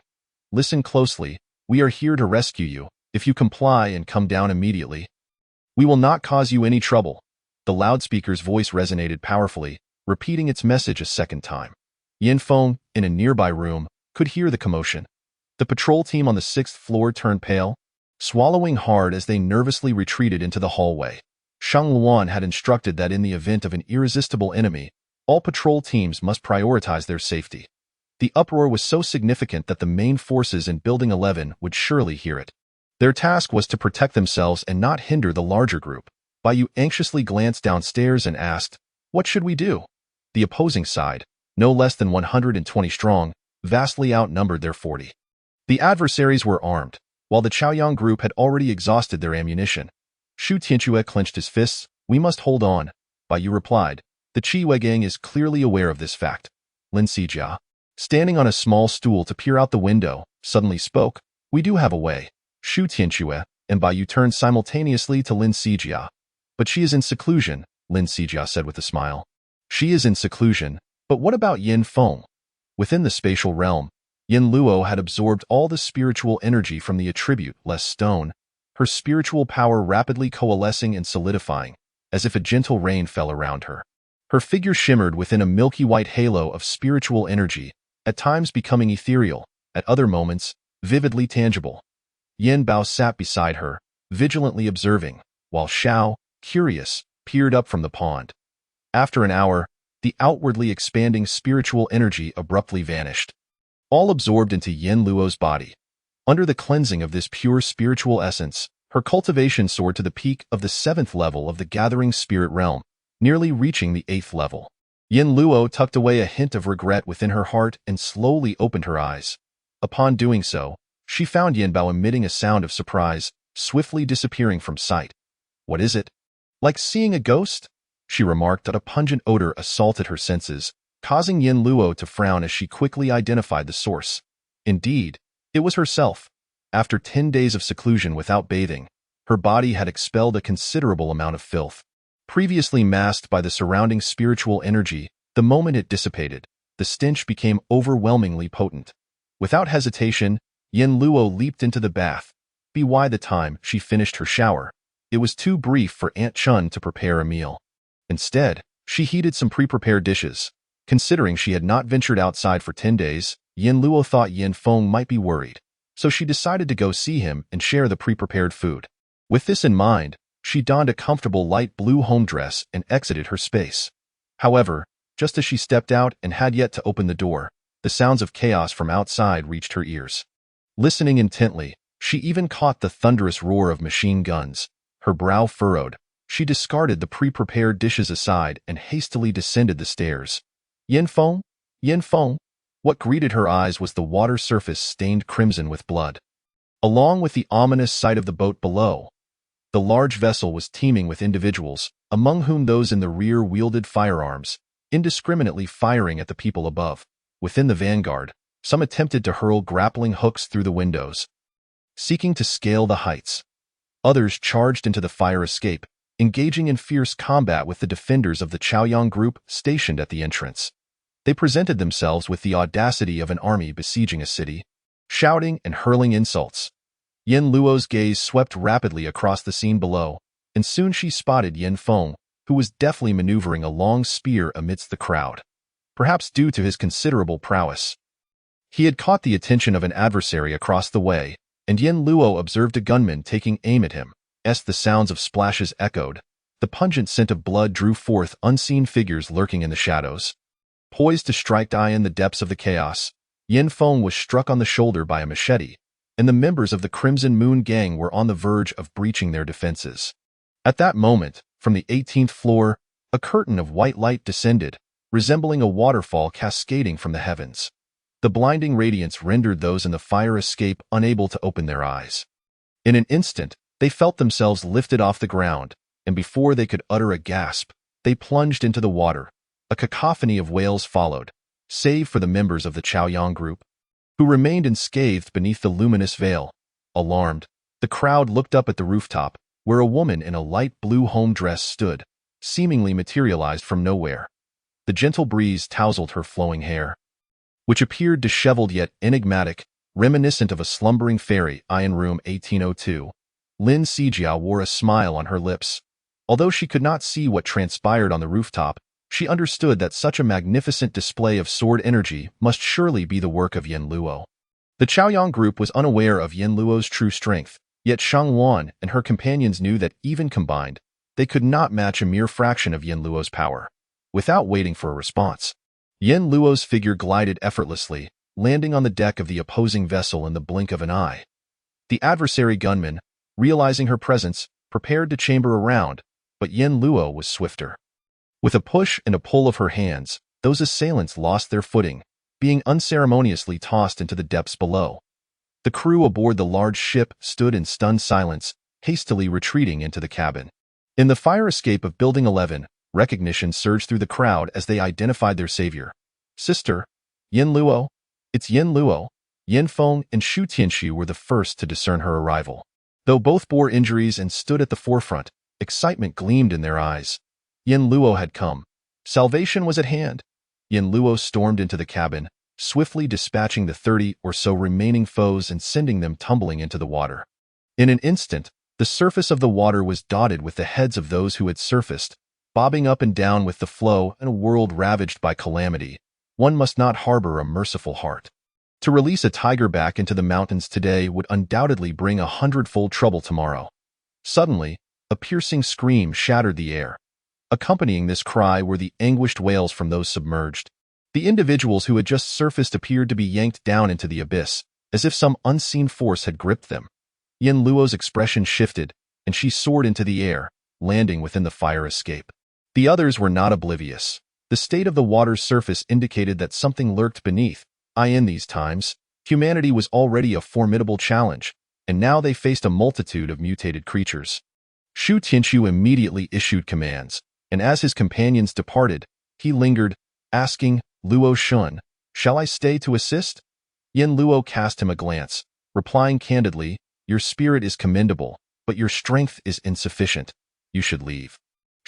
Listen closely, we are here to rescue you. If you comply and come down immediately, we will not cause you any trouble." The loudspeaker's voice resonated powerfully, repeating its message a second time. Yin Feng, in a nearby room, could hear the commotion. The patrol team on the 6th floor turned pale, swallowing hard as they nervously retreated into the hallway. Sheng Luan had instructed that in the event of an irresistible enemy, all patrol teams must prioritize their safety. The uproar was so significant that the main forces in Building 11 would surely hear it. Their task was to protect themselves and not hinder the larger group. Bai Yu anxiously glanced downstairs and asked, "What should we do?" The opposing side, no less than 120 strong, vastly outnumbered their 40. The adversaries were armed, while the Chaoyang group had already exhausted their ammunition. Shu Tianxue clenched his fists. "We must hold on," Bai Yu replied. "The Qiyue Gang is clearly aware of this fact." Lin Xijia, standing on a small stool to peer out the window, suddenly spoke, "We do have a way." Shu Tianxue and Bai Yu turned simultaneously to Lin Xijia. "But she is in seclusion," Lin Xijia said with a smile. "She is in seclusion, but what about Yin Feng?" Within the spatial realm, Yin Luo had absorbed all the spiritual energy from the attribute-less stone, her spiritual power rapidly coalescing and solidifying, as if a gentle rain fell around her. Her figure shimmered within a milky white halo of spiritual energy, at times becoming ethereal, at other moments, vividly tangible. Yin Bao sat beside her, vigilantly observing, while Xiao, curious, peered up from the pond. After an hour, the outwardly expanding spiritual energy abruptly vanished, all absorbed into Yin Luo's body. Under the cleansing of this pure spiritual essence, her cultivation soared to the peak of the 7th level of the gathering spirit realm, nearly reaching the 8th level. Yin Luo tucked away a hint of regret within her heart and slowly opened her eyes. Upon doing so, she found Yin Bao emitting a sound of surprise, swiftly disappearing from sight. "What is it? Like seeing a ghost?" she remarked. That a pungent odor assaulted her senses, causing Yin Luo to frown as she quickly identified the source. Indeed, it was herself. After 10 days of seclusion without bathing, her body had expelled a considerable amount of filth. Previously masked by the surrounding spiritual energy, the moment it dissipated, the stench became overwhelmingly potent. Without hesitation, Yin Luo leaped into the bath. By the time she finished her shower, it was too brief for Aunt Chun to prepare a meal. Instead, she heated some pre-prepared dishes. Considering she had not ventured outside for 10 days, Yin Luo thought Yin Feng might be worried, so she decided to go see him and share the pre-prepared food. With this in mind, she donned a comfortable light blue home dress and exited her space. However, just as she stepped out and had yet to open the door, the sounds of chaos from outside reached her ears. Listening intently, she even caught the thunderous roar of machine guns. Her brow furrowed. She discarded the pre-prepared dishes aside and hastily descended the stairs. Yin Feng? Yin Feng? What greeted her eyes was the water surface stained crimson with blood. Along with the ominous sight of the boat below, the large vessel was teeming with individuals, among whom those in the rear wielded firearms, indiscriminately firing at the people above. Within the vanguard, some attempted to hurl grappling hooks through the windows, seeking to scale the heights. Others charged into the fire escape, engaging in fierce combat with the defenders of the Chaoyang group stationed at the entrance. They presented themselves with the audacity of an army besieging a city, shouting and hurling insults. Yin Luo's gaze swept rapidly across the scene below, and soon she spotted Yin Feng, who was deftly maneuvering a long spear amidst the crowd. Perhaps due to his considerable prowess, he had caught the attention of an adversary across the way, and Yin Luo observed a gunman taking aim at him. As the sounds of splashes echoed, the pungent scent of blood drew forth unseen figures lurking in the shadows. Poised to strike in the depths of the chaos, Yin Feng was struck on the shoulder by a machete, and the members of the Crimson Moon Gang were on the verge of breaching their defenses. At that moment, from the 18th floor, a curtain of white light descended, resembling a waterfall cascading from the heavens. The blinding radiance rendered those in the fire escape unable to open their eyes. In an instant, they felt themselves lifted off the ground, and before they could utter a gasp, they plunged into the water. A cacophony of wails followed, save for the members of the Chaoyang group, who remained unscathed beneath the luminous veil. Alarmed, the crowd looked up at the rooftop, where a woman in a light blue home dress stood, seemingly materialized from nowhere. The gentle breeze tousled her flowing hair, which appeared disheveled yet enigmatic, reminiscent of a slumbering fairy. In room 1802. Lin Sijia wore a smile on her lips. Although she could not see what transpired on the rooftop, she understood that such a magnificent display of sword energy must surely be the work of Yin Luo. The Chaoyang group was unaware of Yin Luo's true strength, yet Shang Wan and her companions knew that even combined, they could not match a mere fraction of Yin Luo's power. Without waiting for a response, Yin Luo's figure glided effortlessly, landing on the deck of the opposing vessel in the blink of an eye. The adversary gunman, realizing her presence, prepared to chamber around, but Yin Luo was swifter. With a push and a pull of her hands, those assailants lost their footing, being unceremoniously tossed into the depths below. The crew aboard the large ship stood in stunned silence, hastily retreating into the cabin. In the fire escape of Building 11, recognition surged through the crowd as they identified their savior. Sister, Yin Luo. It's Yin Luo. Yin Feng and Shu Tianxu were the first to discern her arrival. Though both bore injuries and stood at the forefront, excitement gleamed in their eyes. Yin Luo had come. Salvation was at hand. Yin Luo stormed into the cabin, swiftly dispatching the 30 or so remaining foes and sending them tumbling into the water. In an instant, the surface of the water was dotted with the heads of those who had surfaced, bobbing up and down with the flow. In a world ravaged by calamity, one must not harbor a merciful heart. To release a tiger back into the mountains today would undoubtedly bring 100-fold trouble tomorrow. Suddenly, a piercing scream shattered the air. Accompanying this cry were the anguished wails from those submerged. The individuals who had just surfaced appeared to be yanked down into the abyss, as if some unseen force had gripped them. Yin Luo's expression shifted, and she soared into the air, landing within the fire escape. The others were not oblivious. The state of the water's surface indicated that something lurked beneath. In these times, humanity was already a formidable challenge, and now they faced a multitude of mutated creatures. Shu Tianxu immediately issued commands, and as his companions departed, he lingered, asking, Luo Shun, shall I stay to assist? Yin Luo cast him a glance, replying candidly, your spirit is commendable, but your strength is insufficient. You should leave.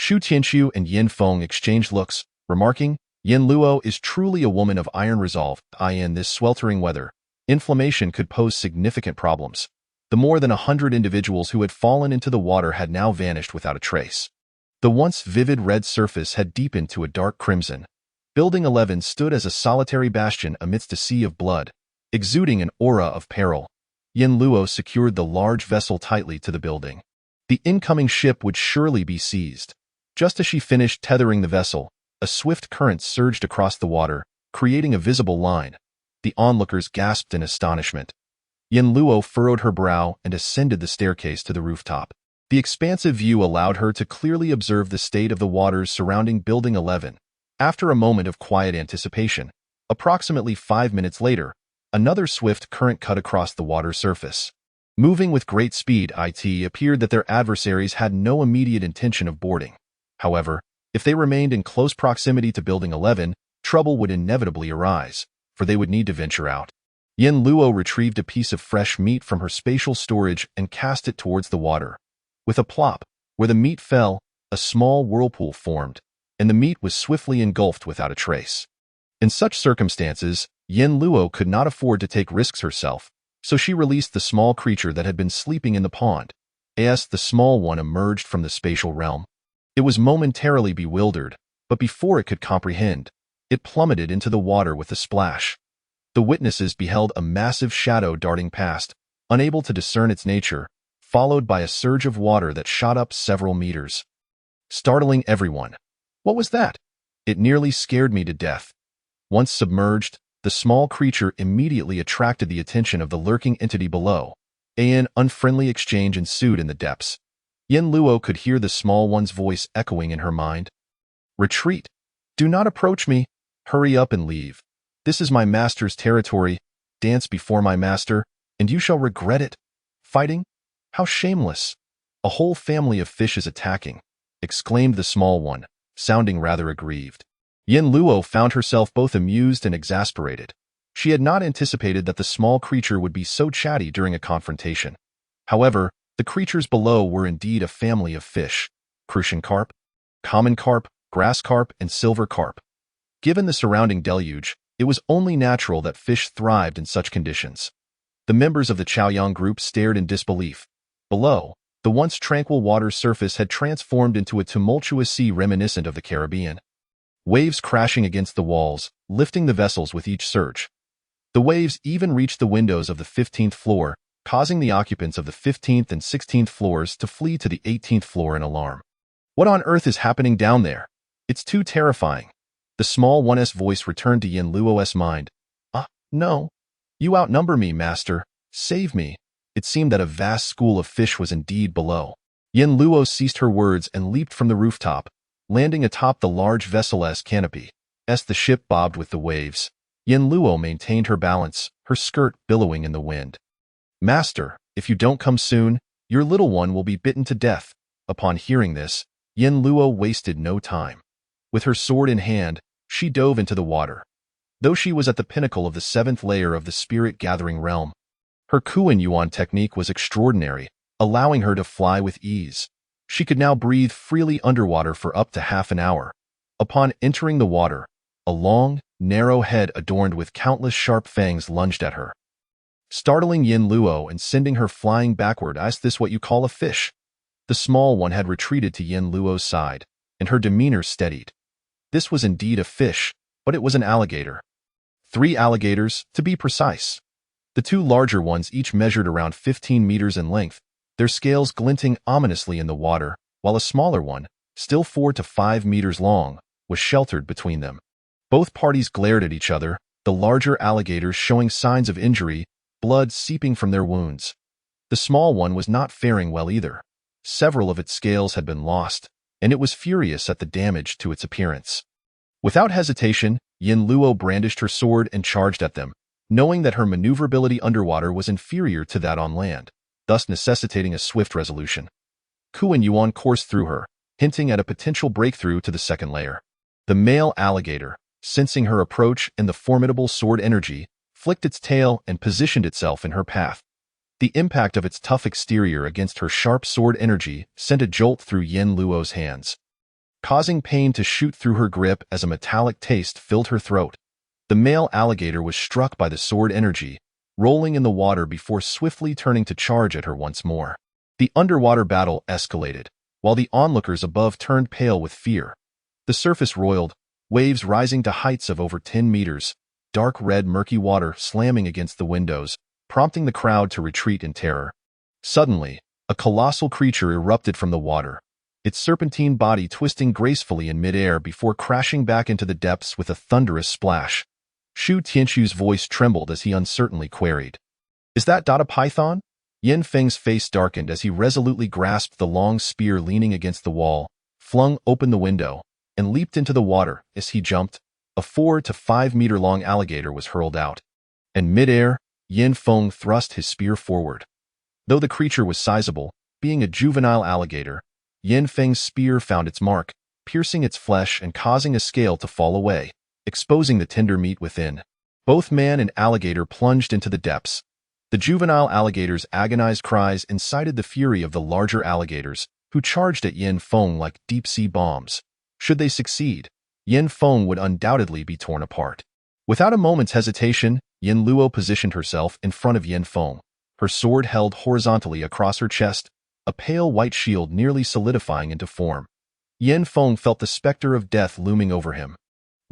Shu Tianxiu and Yin Feng exchanged looks, remarking, Yin Luo is truly a woman of iron resolve. In this sweltering weather, inflammation could pose significant problems. The more than 100 individuals who had fallen into the water had now vanished without a trace. The once vivid red surface had deepened to a dark crimson. Building 11 stood as a solitary bastion amidst a sea of blood, exuding an aura of peril. Yin Luo secured the large vessel tightly to the building. The incoming ship would surely be seized. Just as she finished tethering the vessel, a swift current surged across the water, creating a visible line. The onlookers gasped in astonishment. Yin Luo furrowed her brow and ascended the staircase to the rooftop. The expansive view allowed her to clearly observe the state of the waters surrounding Building 11. After a moment of quiet anticipation, approximately 5 minutes later, another swift current cut across the water surface. Moving with great speed, it appeared that their adversaries had no immediate intention of boarding. However, if they remained in close proximity to Building 11, trouble would inevitably arise, for they would need to venture out. Yin Luo retrieved a piece of fresh meat from her spatial storage and cast it towards the water. With a plop, where the meat fell, a small whirlpool formed, and the meat was swiftly engulfed without a trace. In such circumstances, Yin Luo could not afford to take risks herself, so she released the small creature that had been sleeping in the pond. The small one emerged from the spatial realm. It was momentarily bewildered, but before it could comprehend, it plummeted into the water with a splash. The witnesses beheld a massive shadow darting past, unable to discern its nature, followed by a surge of water that shot up several meters, startling everyone. What was that? It nearly scared me to death. Once submerged, the small creature immediately attracted the attention of the lurking entity below. An unfriendly exchange ensued in the depths. Yin Luo could hear the small one's voice echoing in her mind. Retreat. Do not approach me. Hurry up and leave. This is my master's territory. Dance before my master, and you shall regret it. Fighting? How shameless. A whole family of fish is attacking, exclaimed the small one, sounding rather aggrieved. Yin Luo found herself both amused and exasperated. She had not anticipated that the small creature would be so chatty during a confrontation. However, the creatures below were indeed a family of fish: crucian carp, common carp, grass carp, and silver carp. Given the surrounding deluge, it was only natural that fish thrived in such conditions. The members of the Chaoyang group stared in disbelief. Below, the once tranquil water surface had transformed into a tumultuous sea reminiscent of the Caribbean. Waves crashing against the walls, lifting the vessels with each surge. The waves even reached the windows of the 15th floor, causing the occupants of the 15th and 16th floors to flee to the 18th floor in alarm. What on earth is happening down there? It's too terrifying. The small one's voice returned to Yin Luo's mind. No. You outnumber me, master. Save me. It seemed that a vast school of fish was indeed below. Yin Luo ceased her words and leaped from the rooftop, landing atop the large vessel's canopy. As the ship bobbed with the waves, Yin Luo maintained her balance, her skirt billowing in the wind. Master, if you don't come soon, your little one will be bitten to death. Upon hearing this, Yin Luo wasted no time. With her sword in hand, she dove into the water. Though she was at the pinnacle of the 7th layer of the spirit-gathering realm, her Kuan Yuan technique was extraordinary, allowing her to fly with ease. She could now breathe freely underwater for up to half an hour. Upon entering the water, a long, narrow head adorned with countless sharp fangs lunged at her, startling Yin Luo and sending her flying backward. Is this what you call a fish? The small one had retreated to Yin Luo's side, and her demeanor steadied. This was indeed a fish, but it was an alligator. 3 alligators, to be precise. The 2 larger ones each measured around 15 meters in length, their scales glinting ominously in the water, while a smaller one, still 4 to 5 meters long, was sheltered between them. Both parties glared at each other, the larger alligators showing signs of injury, blood seeping from their wounds. The small one was not faring well either. Several of its scales had been lost, and it was furious at the damage to its appearance. Without hesitation, Yin Luo brandished her sword and charged at them, knowing that her maneuverability underwater was inferior to that on land, thus necessitating a swift resolution. Kuan Yuan coursed through her, hinting at a potential breakthrough to the 2nd layer. The male alligator, sensing her approach and the formidable sword energy, flicked its tail and positioned itself in her path. The impact of its tough exterior against her sharp sword energy sent a jolt through Yin Luo's hands. causing pain to shoot through her grip as a metallic taste filled her throat. The male alligator was struck by the sword energy, rolling in the water before swiftly turning to charge at her once more. The underwater battle escalated, while the onlookers above turned pale with fear. The surface roiled, waves rising to heights of over 10 meters, dark red murky water slamming against the windows, prompting the crowd to retreat in terror. Suddenly, a colossal creature erupted from the water, its serpentine body twisting gracefully in midair before crashing back into the depths with a thunderous splash. Shu Tianchu's voice trembled as he uncertainly queried, "Is that Dada Python?" Yin Feng's face darkened as he resolutely grasped the long spear leaning against the wall, flung open the window, and leaped into the water. As he jumped, a 4 to 5 meter long alligator was hurled out. In midair, Yin Feng thrust his spear forward. Though the creature was sizable, being a juvenile alligator, Yin Feng's spear found its mark, piercing its flesh and causing a scale to fall away, exposing the tender meat within. Both man and alligator plunged into the depths. The juvenile alligator's agonized cries incited the fury of the larger alligators, who charged at Yin Feng like deep-sea bombs. Should they succeed, Yin Feng would undoubtedly be torn apart. Without a moment's hesitation, Yin Luo positioned herself in front of Yin Feng, her sword held horizontally across her chest, a pale white shield nearly solidifying into form. Yin Feng felt the specter of death looming over him.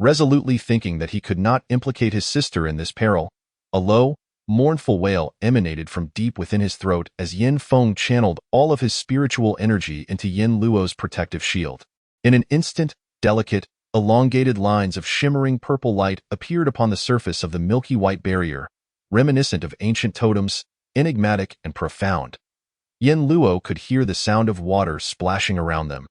Resolutely thinking that he could not implicate his sister in this peril, a low, mournful wail emanated from deep within his throat as Yin Feng channeled all of his spiritual energy into Yin Luo's protective shield. In an instant, delicate, elongated lines of shimmering purple light appeared upon the surface of the milky white barrier, reminiscent of ancient totems, enigmatic and profound. Yin Luo could hear the sound of water splashing around them.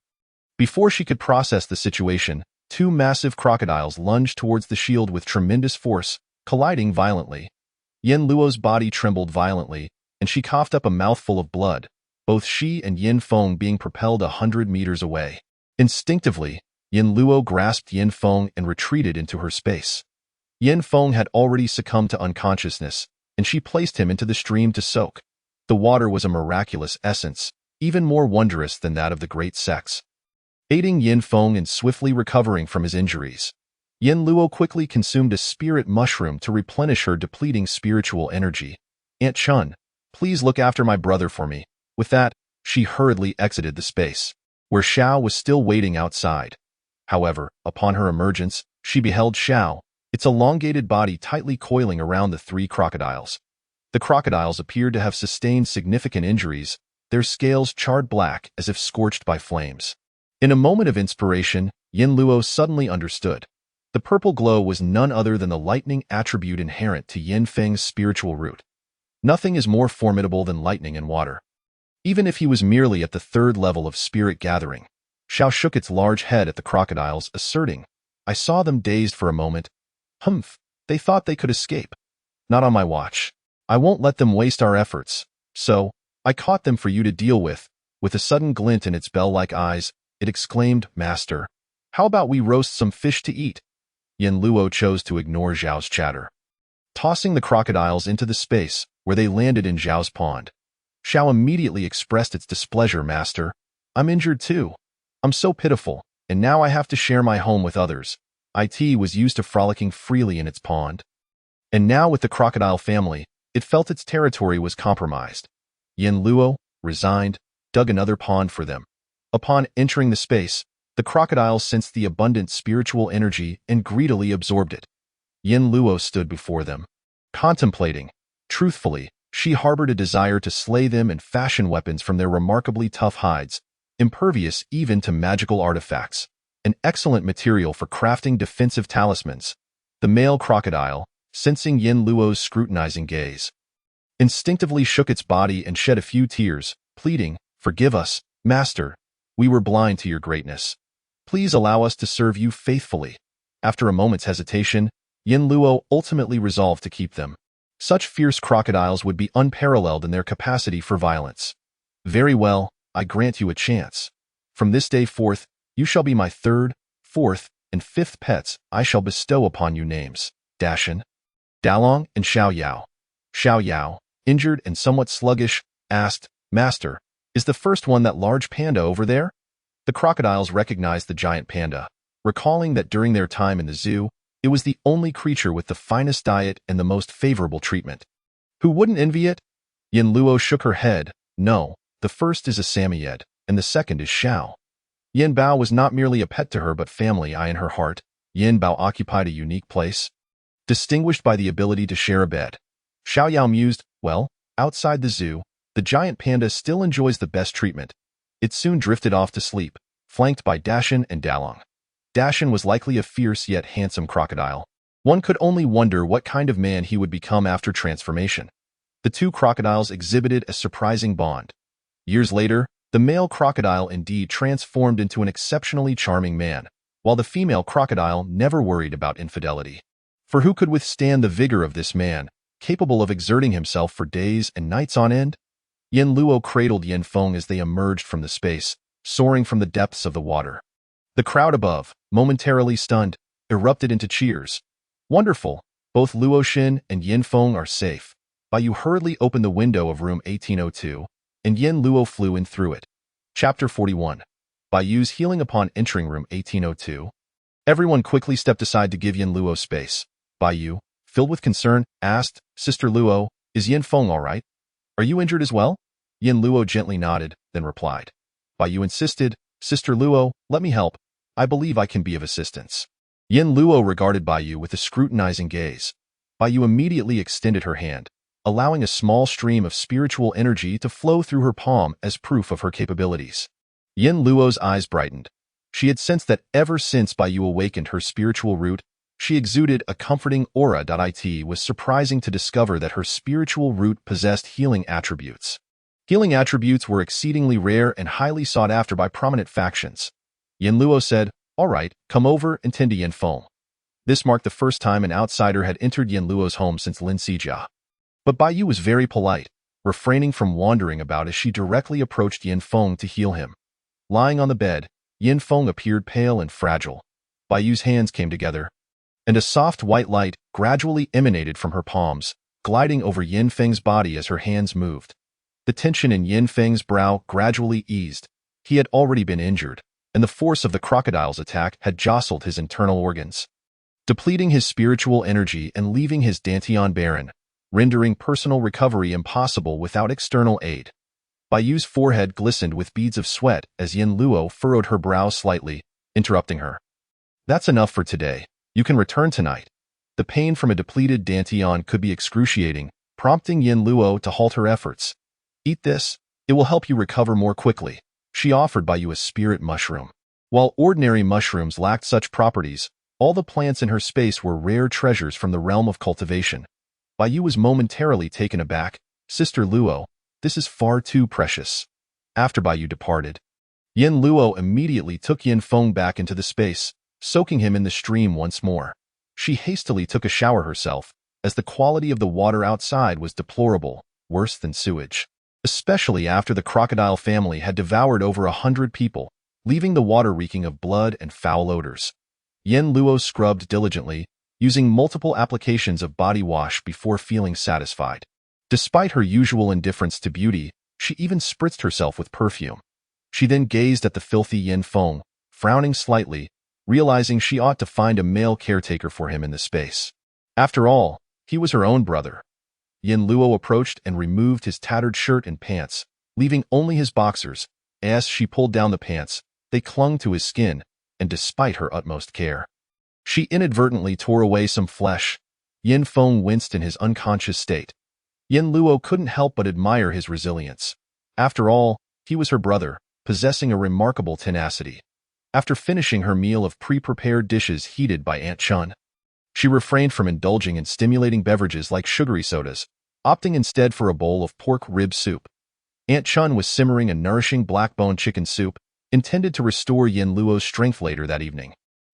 Before she could process the situation, 2 massive crocodiles lunged towards the shield with tremendous force, colliding violently. Yin Luo's body trembled violently, and she coughed up a mouthful of blood, both she and Yin Feng being propelled 100 meters away. Instinctively, Yin Luo grasped Yin Feng and retreated into her space. Yin Feng had already succumbed to unconsciousness, and she placed him into the stream to soak. The water was a miraculous essence, even more wondrous than that of the great sects. Aiding Yin Feng in swiftly recovering from his injuries, Yin Luo quickly consumed a spirit mushroom to replenish her depleting spiritual energy. "Aunt Chun, please look after my brother for me." With that, she hurriedly exited the space, where Xiao was still waiting outside. However, upon her emergence, she beheld Xiao, its elongated body tightly coiling around the 3 crocodiles. The crocodiles appeared to have sustained significant injuries, their scales charred black as if scorched by flames. In a moment of inspiration, Yin Luo suddenly understood. The purple glow was none other than the lightning attribute inherent to Yin Feng's spiritual root. Nothing is more formidable than lightning in water. Even if he was merely at the 3rd level of spirit gathering, Xiao shook its large head at the crocodiles, asserting, "I saw them dazed for a moment. Humph, they thought they could escape. Not on my watch. I won't let them waste our efforts. So, I caught them for you to deal with." With a sudden glint in its bell-like eyes, it exclaimed, "Master, how about we roast some fish to eat?" Yin Luo chose to ignore Zhao's chatter. Tossing the crocodiles into the space where they landed in Zhao's pond, Xiao immediately expressed its displeasure. "Master, I'm injured too. I'm so pitiful, and now I have to share my home with others." It was used to frolicking freely in its pond. And now with the crocodile family, it felt its territory was compromised. Yin Luo, resigned, dug another pond for them. Upon entering the space, the crocodiles sensed the abundant spiritual energy and greedily absorbed it. Yin Luo stood before them, contemplating. Truthfully, she harbored a desire to slay them and fashion weapons from their remarkably tough hides, impervious even to magical artifacts, an excellent material for crafting defensive talismans. The male crocodile, sensing Yin Luo's scrutinizing gaze, instinctively shook its body and shed a few tears, pleading, "Forgive us, Master. We were blind to your greatness. Please allow us to serve you faithfully." After a moment's hesitation, Yin Luo ultimately resolved to keep them. Such fierce crocodiles would be unparalleled in their capacity for violence. "Very well, I grant you a chance. From this day forth, you shall be my 3rd, 4th, and 5th pets. I shall bestow upon you names: Dashan, Dalong, and Xiao Yao." Xiao Yao, injured and somewhat sluggish, asked, "Master, is the first one that large panda over there?" The crocodiles recognized the giant panda, recalling that during their time in the zoo, it was the only creature with the finest diet and the most favorable treatment. Who wouldn't envy it? Yin Luo shook her head. No, the first is a Samoyed, and the second is Xiao. Yin Bao was not merely a pet to her but family. In her heart, Yin Bao occupied a unique place, distinguished by the ability to share a bed. Xiao Yao mused, well, outside the zoo, the giant panda still enjoys the best treatment. It soon drifted off to sleep, flanked by Dashan and Dalong. Dashan was likely a fierce yet handsome crocodile. One could only wonder what kind of man he would become after transformation. The two crocodiles exhibited a surprising bond. Years later, the male crocodile indeed transformed into an exceptionally charming man, while the female crocodile never worried about infidelity. For who could withstand the vigor of this man, capable of exerting himself for days and nights on end? Yin Luo cradled Yin Feng as they emerged from the space, soaring from the depths of the water. The crowd above, momentarily stunned, erupted into cheers. Wonderful! Both Luo Xin and Yin Feng are safe. Baiyu hurriedly opened the window of room 1802, and Yin Luo flew in through it. Chapter 41. Baiyu's healing upon entering room 1802. Everyone quickly stepped aside to give Yin Luo space. Baiyu, filled with concern, asked, Sister Luo, is Yin Feng all right? Are you injured as well? Yin Luo gently nodded, then replied. Baiyu insisted, Sister Luo, let me help. I believe I can be of assistance. Yin Luo regarded Baiyu with a scrutinizing gaze. Baiyu immediately extended her hand, allowing a small stream of spiritual energy to flow through her palm as proof of her capabilities. Yin Luo's eyes brightened. She had sensed that ever since Baiyu awakened her spiritual root, she exuded a comforting aura. It was surprising to discover that her spiritual root possessed healing attributes. Healing attributes were exceedingly rare and highly sought after by prominent factions. Yin Luo said, all right, come over and tend to Yin Feng. This marked the first time an outsider had entered Yin Luo's home since Lin Sijia. But Baiyu was very polite, refraining from wandering about as she directly approached Yin Feng to heal him. Lying on the bed, Yin Feng appeared pale and fragile. Baiyu's hands came together, and a soft white light gradually emanated from her palms, gliding over Yin Feng's body as her hands moved. The tension in Yin Feng's brow gradually eased. He had already been injured, and the force of the crocodile's attack had jostled his internal organs, depleting his spiritual energy and leaving his dantian barren, rendering personal recovery impossible without external aid. Baiyu's forehead glistened with beads of sweat as Yin Luo furrowed her brow slightly, interrupting her. That's enough for today. You can return tonight. The pain from a depleted dantian could be excruciating, prompting Yin Luo to halt her efforts. Eat this. It will help you recover more quickly. She offered Baiyu a spirit mushroom. While ordinary mushrooms lacked such properties, all the plants in her space were rare treasures from the realm of cultivation. Baiyu was momentarily taken aback. Sister Luo, this is far too precious. After Baiyu departed, Yin Luo immediately took Yin Feng back into the space, soaking him in the stream once more. She hastily took a shower herself, as the quality of the water outside was deplorable, worse than sewage. Especially after the crocodile family had devoured over 100 people, leaving the water reeking of blood and foul odors. Yin Luo scrubbed diligently, using multiple applications of body wash before feeling satisfied. Despite her usual indifference to beauty, she even spritzed herself with perfume. She then gazed at the filthy Yin Feng, frowning slightly, realizing she ought to find a male caretaker for him in the space. After all, he was her own brother. Yin Luo approached and removed his tattered shirt and pants, leaving only his boxers. As she pulled down the pants, they clung to his skin, and despite her utmost care, she inadvertently tore away some flesh. Yin Feng winced in his unconscious state. Yin Luo couldn't help but admire his resilience. After all, he was her brother, possessing a remarkable tenacity. After finishing her meal of pre-prepared dishes heated by Aunt Chun, she refrained from indulging in stimulating beverages like sugary sodas, opting instead for a bowl of pork rib soup. Aunt Chun was simmering a nourishing black-bone chicken soup, intended to restore Yin Luo's strength later that evening.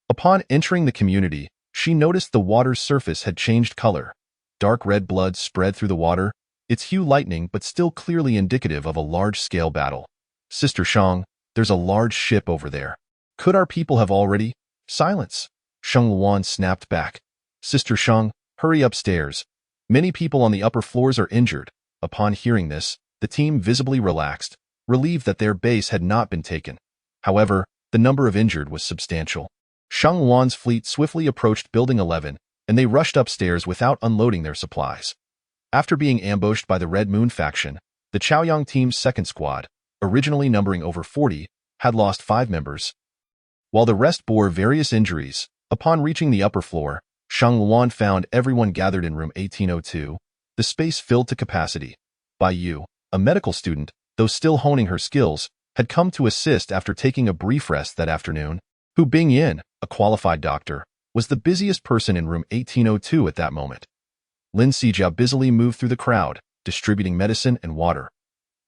Upon entering the community, she noticed the water's surface had changed color. Dark red blood spread through the water, its hue lightening but still clearly indicative of a large-scale battle. Sister Shang, there's a large ship over there. Could our people have already? Silence! Sheng Luan snapped back. Sister Shang, hurry upstairs. Many people on the upper floors are injured. Upon hearing this, the team visibly relaxed, relieved that their base had not been taken. However, the number of injured was substantial. Shang Wan's fleet swiftly approached Building 11, and they rushed upstairs without unloading their supplies. After being ambushed by the Red Moon faction, the Chaoyang team's second squad, originally numbering over 40, had lost 5 members, while the rest bore various injuries. Upon reaching the upper floor, Shang Wan found everyone gathered in room 1802, the space filled to capacity. Bai Yu, a medical student, though still honing her skills, had come to assist after taking a brief rest that afternoon. Hu Bingyin, a qualified doctor, was the busiest person in room 1802 at that moment. Lin Sijia busily moved through the crowd, distributing medicine and water.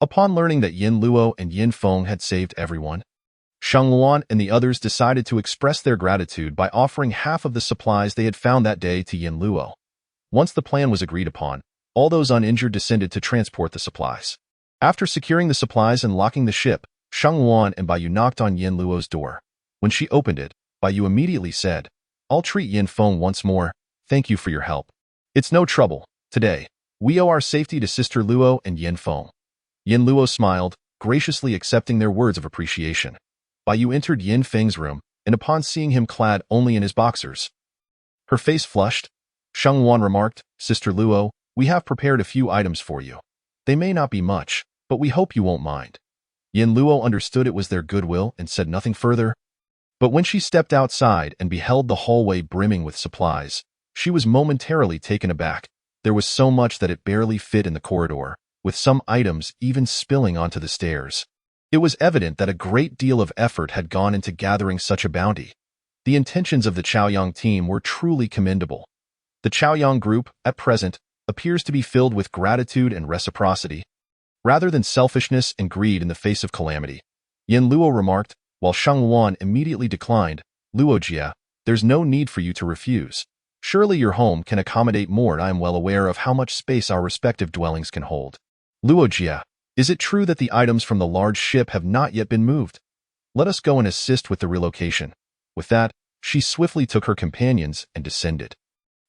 Upon learning that Yin Luo and Yin Feng had saved everyone, Shang Luan and the others decided to express their gratitude by offering half of the supplies they had found that day to Yin Luo. Once the plan was agreed upon, all those uninjured descended to transport the supplies. After securing the supplies and locking the ship, Shang Luan and Bai Yu knocked on Yin Luo's door. When she opened it, Bai Yu immediately said, "I'll treat Yin Feng once more. Thank you for your help. It's no trouble. Today, we owe our safety to Sister Luo and Yin Feng." Yin Luo smiled, graciously accepting their words of appreciation. Bai Yu entered Yin Feng's room, and upon seeing him clad only in his boxers, her face flushed. Shang Wan remarked, "Sister Luo, we have prepared a few items for you. They may not be much, but we hope you won't mind." Yin Luo understood it was their goodwill and said nothing further. But when she stepped outside and beheld the hallway brimming with supplies, she was momentarily taken aback. There was so much that it barely fit in the corridor, with some items even spilling onto the stairs. It was evident that a great deal of effort had gone into gathering such a bounty. The intentions of the Chaoyang team were truly commendable. The Chaoyang group, at present, appears to be filled with gratitude and reciprocity, rather than selfishness and greed in the face of calamity. Yin Luo remarked, while Shang Wan immediately declined, "Luo Jia, there's no need for you to refuse. Surely your home can accommodate more, and I am well aware of how much space our respective dwellings can hold. Luo Jia, is it true that the items from the large ship have not yet been moved? Let us go and assist with the relocation." With that, she swiftly took her companions and descended.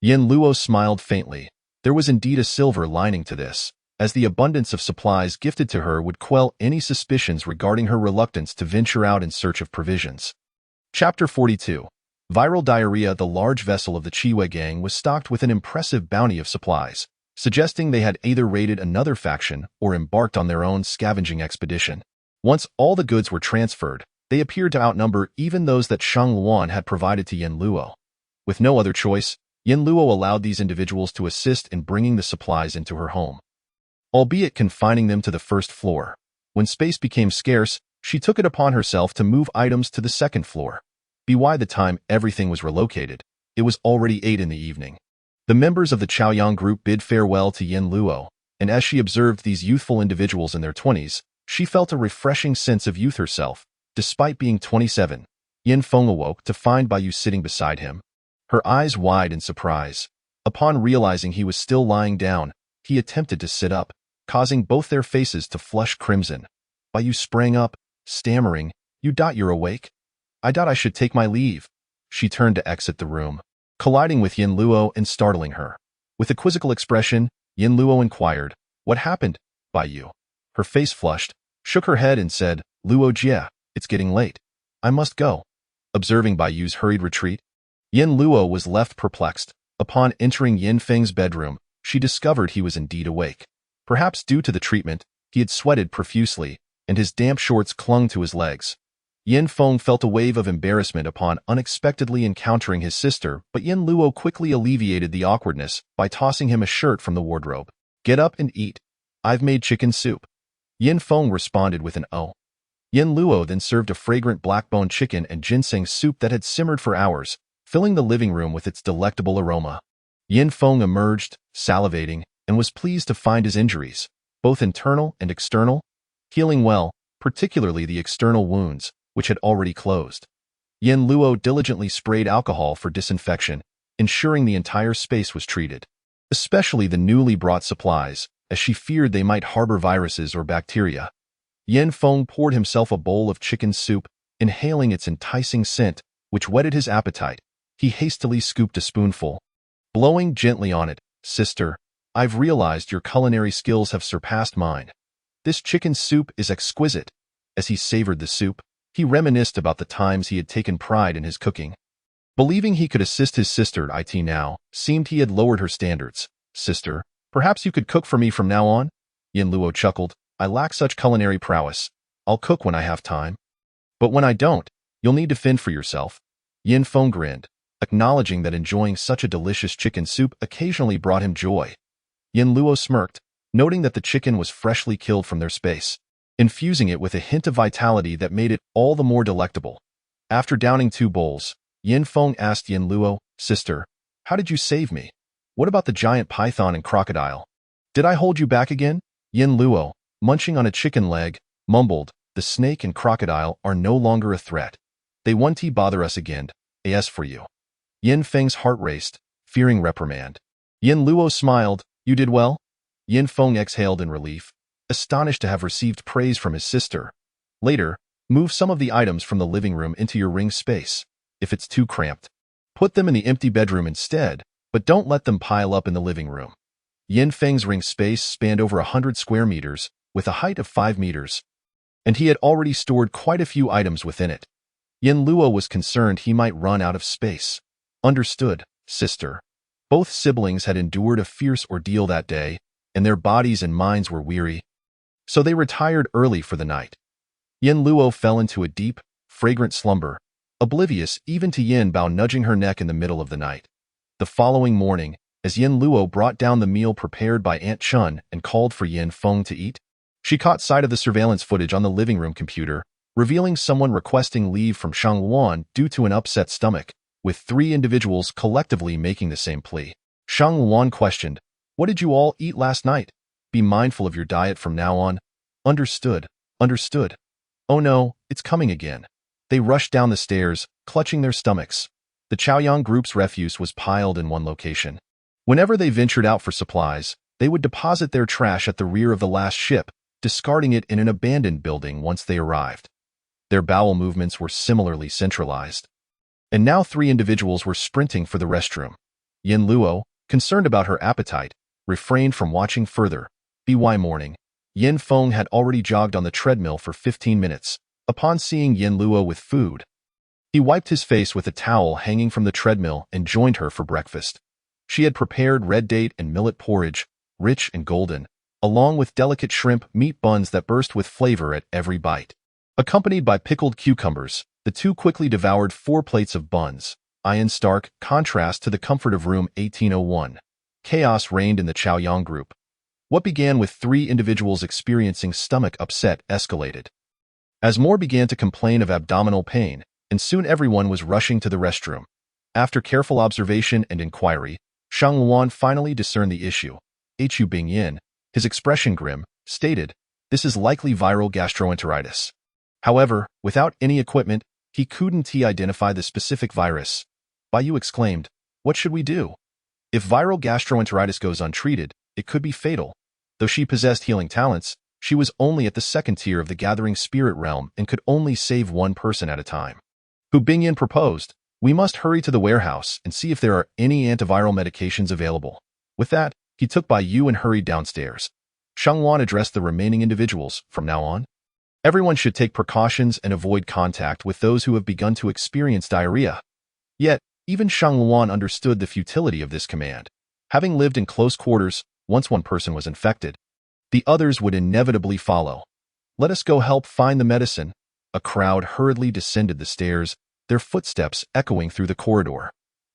Yin Luo smiled faintly. There was indeed a silver lining to this, as the abundance of supplies gifted to her would quell any suspicions regarding her reluctance to venture out in search of provisions. Chapter 42. Viral Diarrhea. The large vessel of the Chiwe gang was stocked with an impressive bounty of supplies, suggesting they had either raided another faction or embarked on their own scavenging expedition. Once all the goods were transferred, they appeared to outnumber even those that Shang Luan had provided to Yin Luo. With no other choice, Yin Luo allowed these individuals to assist in bringing the supplies into her home, albeit confining them to the first floor. When space became scarce, she took it upon herself to move items to the second floor. By the time everything was relocated, it was already 8 in the evening. The members of the Chaoyang group bid farewell to Yin Luo, and as she observed these youthful individuals in their 20s, she felt a refreshing sense of youth herself. Despite being 27, Yin Feng awoke to find Bai Yu sitting beside him, her eyes wide in surprise. Upon realizing he was still lying down, he attempted to sit up, causing both their faces to flush crimson. Bai Yu sprang up, stammering, You're awake? I thought I should take my leave." She turned to exit the room, colliding with Yin Luo and startling her. With a quizzical expression, Yin Luo inquired, "What happened, Bai Yu?" Her face flushed, shook her head and said, "Luo Jia, it's getting late. I must go." Observing Bai Yu's hurried retreat, Yin Luo was left perplexed. Upon entering Yin Feng's bedroom, she discovered he was indeed awake. Perhaps due to the treatment, he had sweated profusely, and his damp shorts clung to his legs. Yin Feng felt a wave of embarrassment upon unexpectedly encountering his sister, but Yin Luo quickly alleviated the awkwardness by tossing him a shirt from the wardrobe. "Get up and eat. I've made chicken soup." Yin Feng responded with an "oh." Yin Luo then served a fragrant black-bone chicken and ginseng soup that had simmered for hours, filling the living room with its delectable aroma. Yin Feng emerged, salivating, and was pleased to find his injuries, both internal and external, healing well, particularly the external wounds, which had already closed. Yin Luo diligently sprayed alcohol for disinfection, ensuring the entire space was treated, especially the newly brought supplies, as she feared they might harbor viruses or bacteria. Yin Feng poured himself a bowl of chicken soup, inhaling its enticing scent, which whetted his appetite. He hastily scooped a spoonful, blowing gently on it. "Sister, I've realized your culinary skills have surpassed mine. This chicken soup is exquisite." As he savored the soup, He reminisced about the times he had taken pride in his cooking. Believing he could assist his sister, it now seemed he had lowered her standards. Sister, perhaps you could cook for me from now on? Yin Luo chuckled. I lack such culinary prowess. I'll cook when I have time. But when I don't, you'll need to fend for yourself. Yin Feng grinned, acknowledging that enjoying such a delicious chicken soup occasionally brought him joy. Yin Luo smirked, noting that the chicken was freshly killed from their space, infusing it with a hint of vitality that made it all the more delectable. After downing 2 bowls, Yin Feng asked Yin Luo, Sister, how did you save me? What about the giant python and crocodile? Did I hold you back again? Yin Luo, munching on a chicken leg, mumbled, the snake and crocodile are no longer a threat. They won't bother us again. As for you. Yin Feng's heart raced, fearing reprimand. Yin Luo smiled, you did well? Yin Feng exhaled in relief, astonished to have received praise from his sister. Later, move some of the items from the living room into your ring space. If it's too cramped, put them in the empty bedroom instead, but don't let them pile up in the living room. Yin Feng's ring space spanned over 100 square meters, with a height of 5 meters, and he had already stored quite a few items within it. Yin Luo was concerned he might run out of space. Understood, sister. Both siblings had endured a fierce ordeal that day, and their bodies and minds were weary, so they retired early for the night. Yin Luo fell into a deep, fragrant slumber, oblivious even to Yin Bao nudging her neck in the middle of the night. The following morning, as Yin Luo brought down the meal prepared by Aunt Chun and called for Yin Feng to eat, she caught sight of the surveillance footage on the living room computer, revealing someone requesting leave from Shang Luan due to an upset stomach, with 3 individuals collectively making the same plea. Shang Luan questioned, what did you all eat last night? Be mindful of your diet from now on. Understood, understood. Oh no, it's coming again. They rushed down the stairs, clutching their stomachs. The Chaoyang group's refuse was piled in one location. Whenever they ventured out for supplies, they would deposit their trash at the rear of the last ship, discarding it in an abandoned building once they arrived. Their bowel movements were similarly centralized. And now 3 individuals were sprinting for the restroom. Yin Luo, concerned about her appetite, refrained from watching further. By morning, Yin Feng had already jogged on the treadmill for 15 minutes. Upon seeing Yin Luo with food, he wiped his face with a towel hanging from the treadmill and joined her for breakfast. She had prepared red date and millet porridge, rich and golden, along with delicate shrimp meat buns that burst with flavor at every bite. Accompanied by pickled cucumbers, the 2 quickly devoured 4 plates of buns, in stark contrast to the comfort of room 1801. Chaos reigned in the Chaoyang group. What began with 3 individuals experiencing stomach upset escalated, as more began to complain of abdominal pain, and soon everyone was rushing to the restroom. After careful observation and inquiry, Shang Luan finally discerned the issue. Hu Bingyin, his expression grim, stated, this is likely viral gastroenteritis. However, without any equipment, he couldn't identify the specific virus. Baiyu exclaimed, what should we do? If viral gastroenteritis goes untreated, it could be fatal. Though she possessed healing talents, she was only at the 2nd tier of the gathering spirit realm and could only save 1 person at a time. Hu Bingyin proposed, we must hurry to the warehouse and see if there are any antiviral medications available. With that, he took Baiyu and hurried downstairs. Shang Luan addressed the remaining individuals. From now on, everyone should take precautions and avoid contact with those who have begun to experience diarrhea. Yet, even Shang Luan understood the futility of this command. Having lived in close quarters, once one person was infected, the others would inevitably follow. Let us go help find the medicine. A crowd hurriedly descended the stairs, their footsteps echoing through the corridor.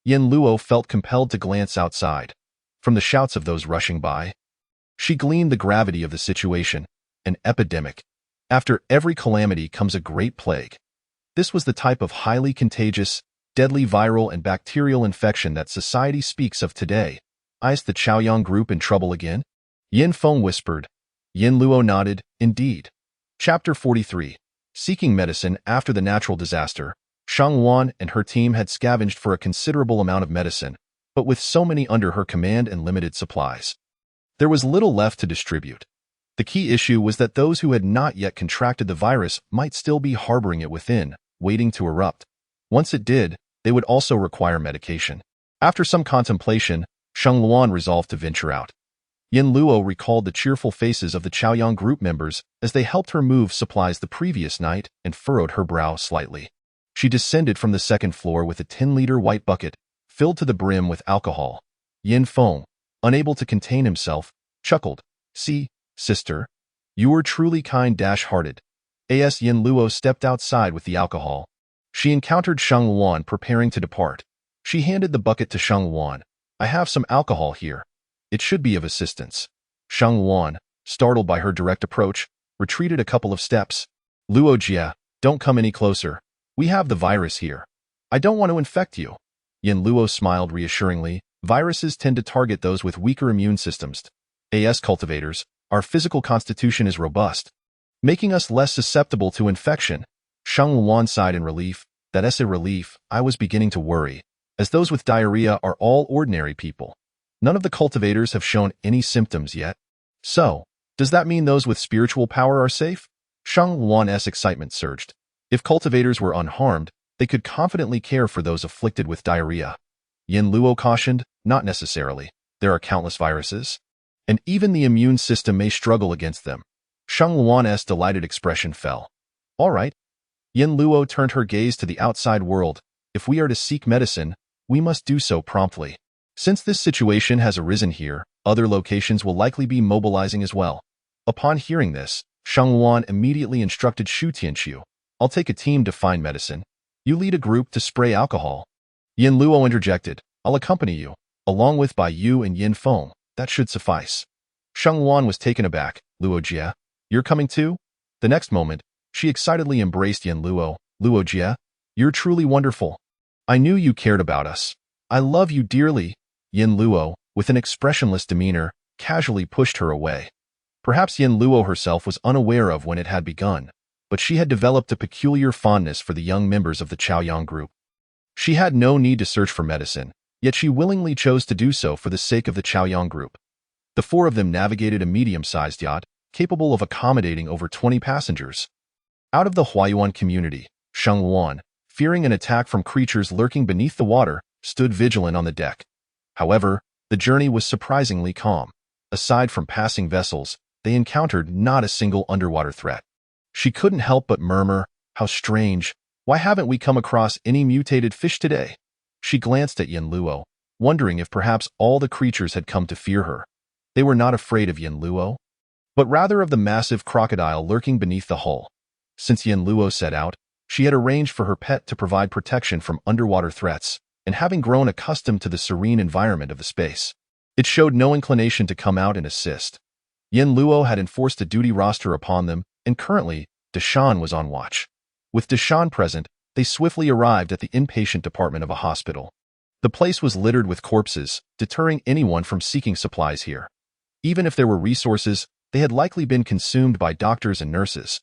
Yin Luo felt compelled to glance outside. From the shouts of those rushing by, she gleaned the gravity of the situation, an epidemic. After every calamity comes a great plague. This was the type of highly contagious, deadly viral and bacterial infection that society speaks of today. Is the Chaoyang group in trouble again? Yin Feng whispered. Yin Luo nodded, indeed. Chapter 43. Seeking medicine after the natural disaster, Shang Luan and her team had scavenged for a considerable amount of medicine, but with so many under her command and limited supplies, there was little left to distribute. The key issue was that those who had not yet contracted the virus might still be harboring it within, waiting to erupt. Once it did, they would also require medication. After some contemplation, Shang Luan resolved to venture out. Yin Luo recalled the cheerful faces of the Chaoyang group members as they helped her move supplies the previous night and furrowed her brow slightly. She descended from the second floor with a 10-liter white bucket filled to the brim with alcohol. Yin Feng, unable to contain himself, chuckled. "See, sister, you were truly kind-hearted." As Yin Luo stepped outside with the alcohol, she encountered Sheng Wan preparing to depart. She handed the bucket to Sheng Wan. "I have some alcohol here. It should be of assistance." Sheng Wan, startled by her direct approach, retreated a couple of steps. "Luo Jia, don't come any closer. We have the virus here. I don't want to infect you." Yin Luo smiled reassuringly. "Viruses tend to target those with weaker immune systems. As cultivators, our physical constitution is robust, making us less susceptible to infection." Sheng Wan sighed in relief. "That's a relief. I was beginning to worry, as those with diarrhea are all ordinary people. None of the cultivators have shown any symptoms yet." "So, does that mean those with spiritual power are safe?" Sheng Wan's excitement surged. If cultivators were unharmed, they could confidently care for those afflicted with diarrhea. Yin Luo cautioned, "Not necessarily. There are countless viruses, and even the immune system may struggle against them." Sheng Wan's delighted expression fell. "All right." Yin Luo turned her gaze to the outside world. "If we are to seek medicine, we must do so promptly. Since this situation has arisen here, other locations will likely be mobilizing as well." Upon hearing this, Sheng Wan immediately instructed Shu Tianqiu, "I'll take a team to find medicine. You lead a group to spray alcohol." Yin Luo interjected, "I'll accompany you, along with Bai Yu and Yin Feng. That should suffice." Sheng Wan was taken aback. "Luo Jia, you're coming too?" The next moment, she excitedly embraced Yin Luo. "Luo Jia, you're truly wonderful. I knew you cared about us. I love you dearly." Yin Luo, with an expressionless demeanor, casually pushed her away. Perhaps Yin Luo herself was unaware of when it had begun, but she had developed a peculiar fondness for the young members of the Chaoyang group. She had no need to search for medicine, yet she willingly chose to do so for the sake of the Chaoyang group. The four of them navigated a medium-sized yacht, capable of accommodating over 20 passengers. Out of the Huayuan community, Sheng Wan, fearing an attack from creatures lurking beneath the water, stood vigilant on the deck. However, the journey was surprisingly calm. Aside from passing vessels, they encountered not a single underwater threat. She couldn't help but murmur, "How strange. Why haven't we come across any mutated fish today?" She glanced at Yin Luo, wondering if perhaps all the creatures had come to fear her. They were not afraid of Yin Luo, but rather of the massive crocodile lurking beneath the hull. Since Yin Luo set out, she had arranged for her pet to provide protection from underwater threats, and having grown accustomed to the serene environment of the space, it showed no inclination to come out and assist. Yin Luo had enforced a duty roster upon them, and currently, Deshan was on watch. With Deshan present, they swiftly arrived at the inpatient department of a hospital. The place was littered with corpses, deterring anyone from seeking supplies here. Even if there were resources, they had likely been consumed by doctors and nurses.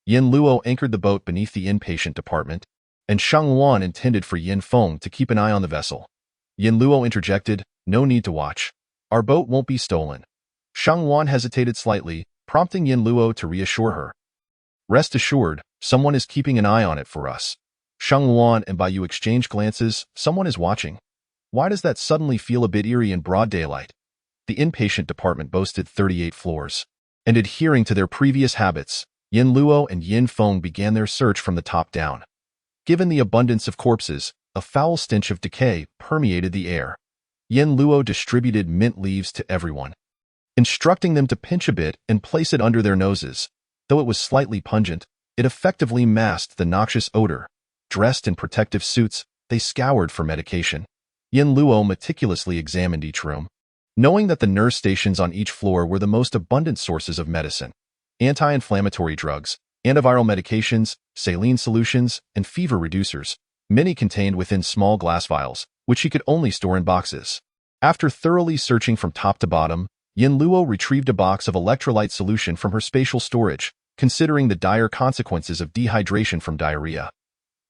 Yin Luo anchored the boat beneath the inpatient department, and Sheng Wan intended for Yin Feng to keep an eye on the vessel. Yin Luo interjected, "No need to watch. Our boat won't be stolen." Sheng Wan hesitated slightly, prompting Yin Luo to reassure her. "Rest assured, someone is keeping an eye on it for us." Sheng Wan and Bai Yu exchanged glances. "Someone is watching." Why does that suddenly feel a bit eerie in broad daylight? The inpatient department boasted 38 floors, and adhering to their previous habits, Yin Luo and Yin Feng began their search from the top down. Given the abundance of corpses, a foul stench of decay permeated the air. Yin Luo distributed mint leaves to everyone, instructing them to pinch a bit and place it under their noses. Though it was slightly pungent, it effectively masked the noxious odor. Dressed in protective suits, they scoured for medication. Yin Luo meticulously examined each room, knowing that the nurse stations on each floor were the most abundant sources of medicine. Anti-inflammatory drugs, antiviral medications, saline solutions, and fever reducers, many contained within small glass vials, which she could only store in boxes. After thoroughly searching from top to bottom, Yin Luo retrieved a box of electrolyte solution from her spatial storage, considering the dire consequences of dehydration from diarrhea.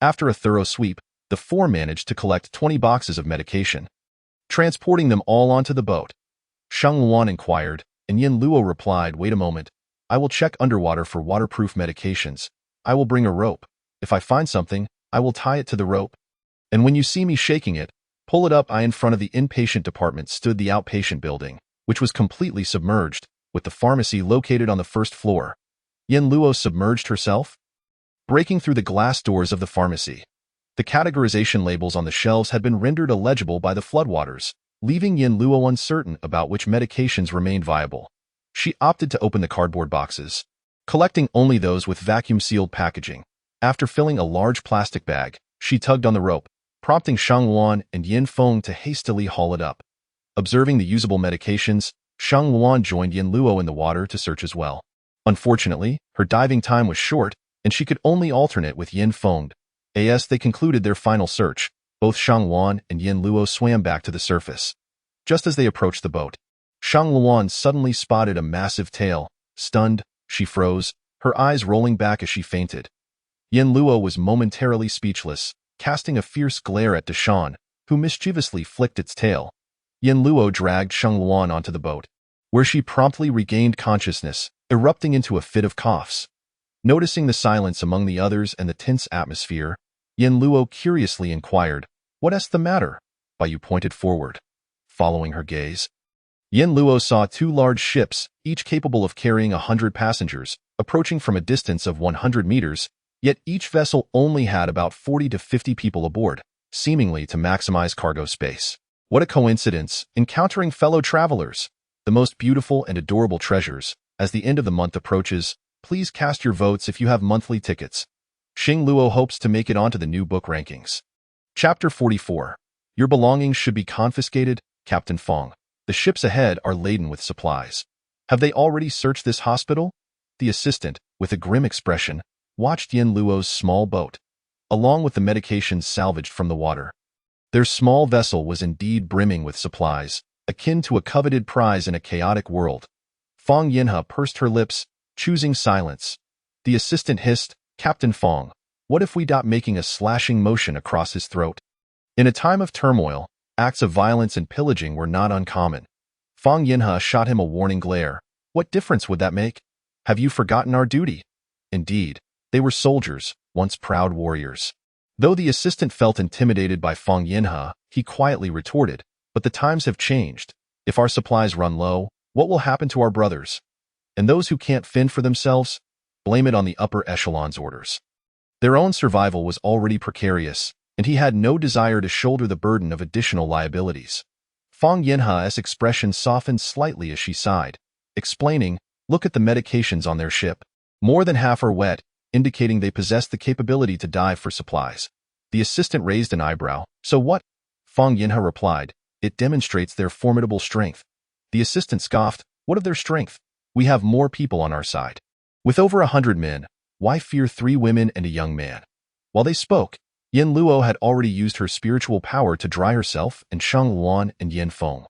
After a thorough sweep, the four managed to collect 20 boxes of medication, transporting them all onto the boat. Sheng Wan inquired, and Yin Luo replied, "Wait a moment. I will check underwater for waterproof medications. I will bring a rope. If I find something, I will tie it to the rope. And when you see me shaking it, pull it up." In front of the inpatient department stood the outpatient building. which was completely submerged, with the pharmacy located on the first floor. Yin Luo submerged herself, breaking through the glass doors of the pharmacy. The categorization labels on the shelves had been rendered illegible by the floodwaters, leaving Yin Luo uncertain about which medications remained viable. She opted to open the cardboard boxes, collecting only those with vacuum-sealed packaging. After filling a large plastic bag, she tugged on the rope, prompting Shang Luan and Yin Feng to hastily haul it up. Observing the usable medications, Shang Luan joined Yin Luo in the water to search as well. Unfortunately, her diving time was short, and she could only alternate with Yin Feng. As they concluded their final search, both Shang Luan and Yin Luo swam back to the surface. Just as they approached the boat, Shang Luan suddenly spotted a massive tail. Stunned, she froze, her eyes rolling back as she fainted. Yin Luo was momentarily speechless, casting a fierce glare at Deshan, who mischievously flicked its tail. Yin Luo dragged Shang Luan onto the boat, where she promptly regained consciousness, erupting into a fit of coughs. Noticing the silence among the others and the tense atmosphere, Yin Luo curiously inquired, "What's the matter?" Bai pointed forward. Following her gaze, Yin Luo saw two large ships, each capable of carrying 100 passengers, approaching from a distance of 100 meters, yet each vessel only had about 40 to 50 people aboard, seemingly to maximize cargo space. What a coincidence, encountering fellow travelers, the most beautiful and adorable treasures. As the end of the month approaches, please cast your votes if you have monthly tickets. Xing Luo hopes to make it onto the new book rankings. Chapter 44. Your belongings should be confiscated, Captain Fong. The ships ahead are laden with supplies. Have they already searched this hospital? The assistant, with a grim expression, watched Yin Luo's small boat, along with the medications salvaged from the water. Their small vessel was indeed brimming with supplies, akin to a coveted prize in a chaotic world. Fong Yinhe pursed her lips, choosing silence. The assistant hissed, "Captain Fong, what if we stop making a slashing motion across his throat?" In a time of turmoil, acts of violence and pillaging were not uncommon. Fong Yinhe shot him a warning glare. What difference would that make? Have you forgotten our duty? Indeed, they were soldiers, once proud warriors. Though the assistant felt intimidated by Fong Yinhe, he quietly retorted, "But the times have changed. If our supplies run low, what will happen to our brothers? And those who can't fend for themselves? Blame it on the upper echelon's orders." Their own survival was already precarious, and he had no desire to shoulder the burden of additional liabilities. Fong Yinhe's expression softened slightly as she sighed, explaining, "Look at the medications on their ship. More than half are wet, indicating they possess the capability to dive for supplies." The assistant raised an eyebrow. "So what?" Fong Yinhe replied, "It demonstrates their formidable strength." The assistant scoffed, "What of their strength? We have more people on our side. With over 100 men, why fear 3 women and a young man?" While they spoke, Yin Luo had already used her spiritual power to dry herself and Shang Luan and Yin Feng.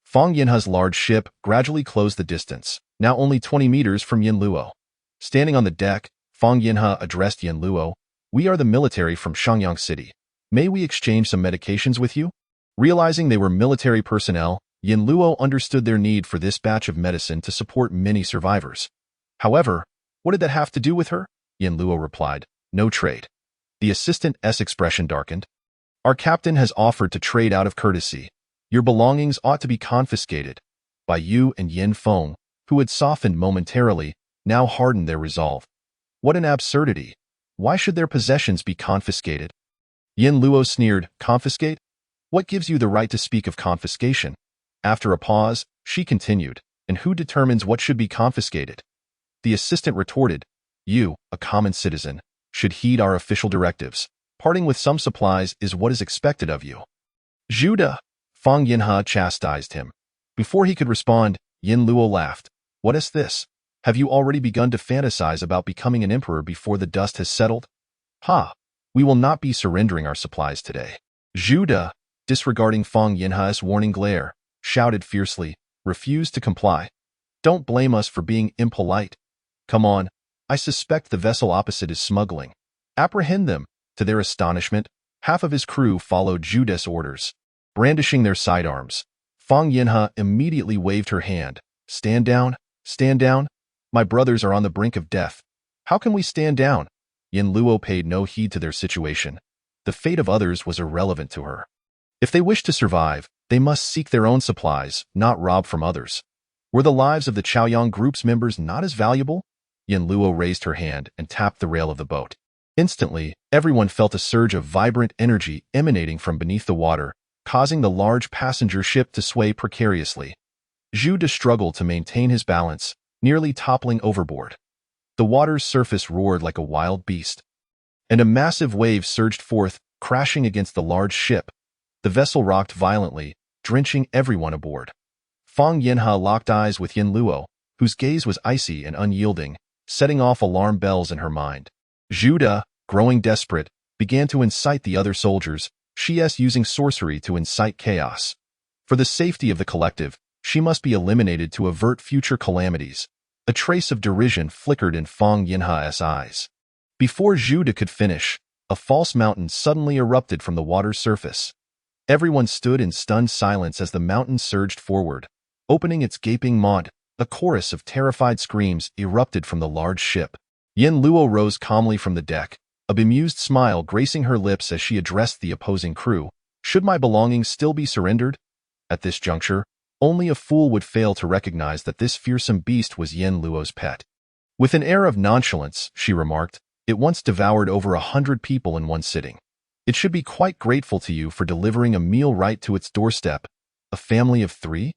Fong Yinhe's large ship gradually closed the distance, now only 20 meters from Yin Luo. Standing on the deck, Fong Yinhe addressed Yin Luo, "We are the military from Shangyang City. May we exchange some medications with you?" Realizing they were military personnel, Yin Luo understood their need for this batch of medicine to support many survivors. However, what did that have to do with her? Yin Luo replied, "No trade." The assistant's expression darkened. "Our captain has offered to trade out of courtesy. Your belongings ought to be confiscated." By Yu and Yin Feng, who had softened momentarily, now hardened their resolve. What an absurdity! Why should their possessions be confiscated? Yin Luo sneered, "Confiscate? What gives you the right to speak of confiscation?" After a pause, she continued, "And who determines what should be confiscated?" The assistant retorted, "You, a common citizen, should heed our official directives. Parting with some supplies is what is expected of you." "Judah!" Fong Yinhe chastised him. Before he could respond, Yin Luo laughed. "What is this? Have you already begun to fantasize about becoming an emperor before the dust has settled? Ha! We will not be surrendering our supplies today." Judah, disregarding Fong Yinhe's warning glare, shouted fiercely, "Refuse to comply. Don't blame us for being impolite. Come on, I suspect the vessel opposite is smuggling. Apprehend them." To their astonishment, half of his crew followed Judah's orders. Brandishing their sidearms, Fong Yinhe immediately waved her hand. "Stand down, stand down. My brothers are on the brink of death. How can we stand down?" Yin Luo paid no heed to their situation. The fate of others was irrelevant to her. If they wish to survive, they must seek their own supplies, not rob from others. Were the lives of the Chaoyang group's members not as valuable? Yin Luo raised her hand and tapped the rail of the boat. Instantly, everyone felt a surge of vibrant energy emanating from beneath the water, causing the large passenger ship to sway precariously. Zhu De struggled to maintain his balance, nearly toppling overboard. The water's surface roared like a wild beast, and a massive wave surged forth, crashing against the large ship. The vessel rocked violently, drenching everyone aboard. Fang Yinha locked eyes with Yin Luo, whose gaze was icy and unyielding, setting off alarm bells in her mind. Zhu De, growing desperate, began to incite the other soldiers, she's using sorcery to incite chaos. For the safety of the collective, she must be eliminated to avert future calamities. A trace of derision flickered in Fang Yinha's eyes. Before Zhu De could finish, a false mountain suddenly erupted from the water's surface. Everyone stood in stunned silence as the mountain surged forward. Opening its gaping maw, a chorus of terrified screams erupted from the large ship. Yin Luo rose calmly from the deck, a bemused smile gracing her lips as she addressed the opposing crew. Should my belongings still be surrendered? At this juncture, only a fool would fail to recognize that this fearsome beast was Yin Luo's pet. With an air of nonchalance, she remarked, "It once devoured over 100 people in one sitting. It should be quite grateful to you for delivering a meal right to its doorstep. A family of 3?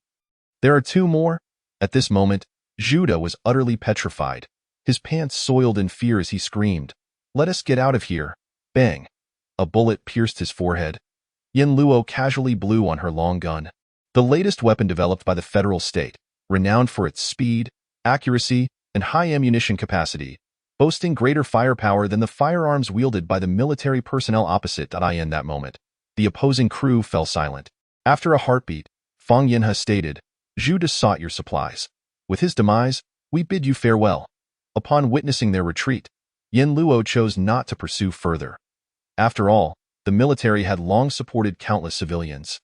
There are 2 more?" At this moment, Zhu De was utterly petrified. His pants soiled in fear as he screamed, "Let us get out of here." Bang! A bullet pierced his forehead. Yin Luo casually blew on her long gun. The latest weapon developed by the federal state, renowned for its speed, accuracy, and high ammunition capacity, boasting greater firepower than the firearms wielded by the military personnel opposite. In that moment, the opposing crew fell silent. After a heartbeat, Fang Yinha stated, "Zhu De sought your supplies. With his demise, we bid you farewell." Upon witnessing their retreat, Yin Luo chose not to pursue further. After all, the military had long supported countless civilians.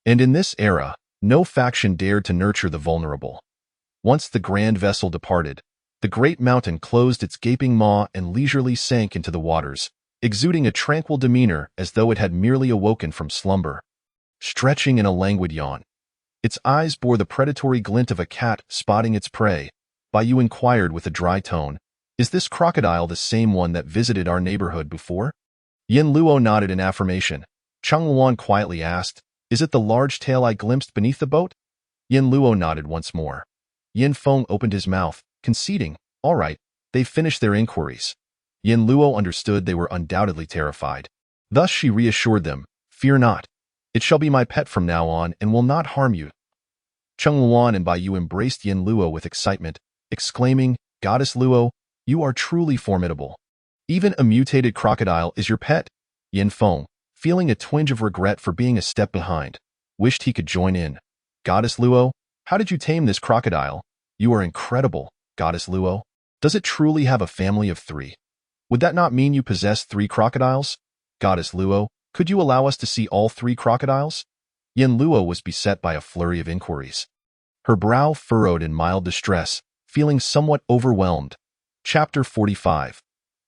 And in this era, no faction dared to nurture the vulnerable. Once the grand vessel departed, the great mountain closed its gaping maw and leisurely sank into the waters, exuding a tranquil demeanor as though it had merely awoken from slumber. Stretching in a languid yawn, its eyes bore the predatory glint of a cat spotting its prey. Bai Yu inquired with a dry tone, "Is this crocodile the same one that visited our neighborhood before?" Yin Luo nodded in affirmation. Cheng Luan quietly asked, "Is it the large tail I glimpsed beneath the boat?" Yin Luo nodded once more. Yin Feng opened his mouth, conceding, "All right, they've finished their inquiries." Yin Luo understood they were undoubtedly terrified. Thus she reassured them, "Fear not. It shall be my pet from now on and will not harm you." Cheng Luan and Bai Yu embraced Yin Luo with excitement, exclaiming, "Goddess Luo, you are truly formidable. Even a mutated crocodile is your pet." Yin Feng, feeling a twinge of regret for being a step behind, wished he could join in. "Goddess Luo, how did you tame this crocodile? You are incredible, Goddess Luo. Does it truly have a family of 3? Would that not mean you possess 3 crocodiles? Goddess Luo, could you allow us to see all 3 crocodiles?" Yin Luo was beset by a flurry of inquiries. Her brow furrowed in mild distress, feeling somewhat overwhelmed. Chapter 45.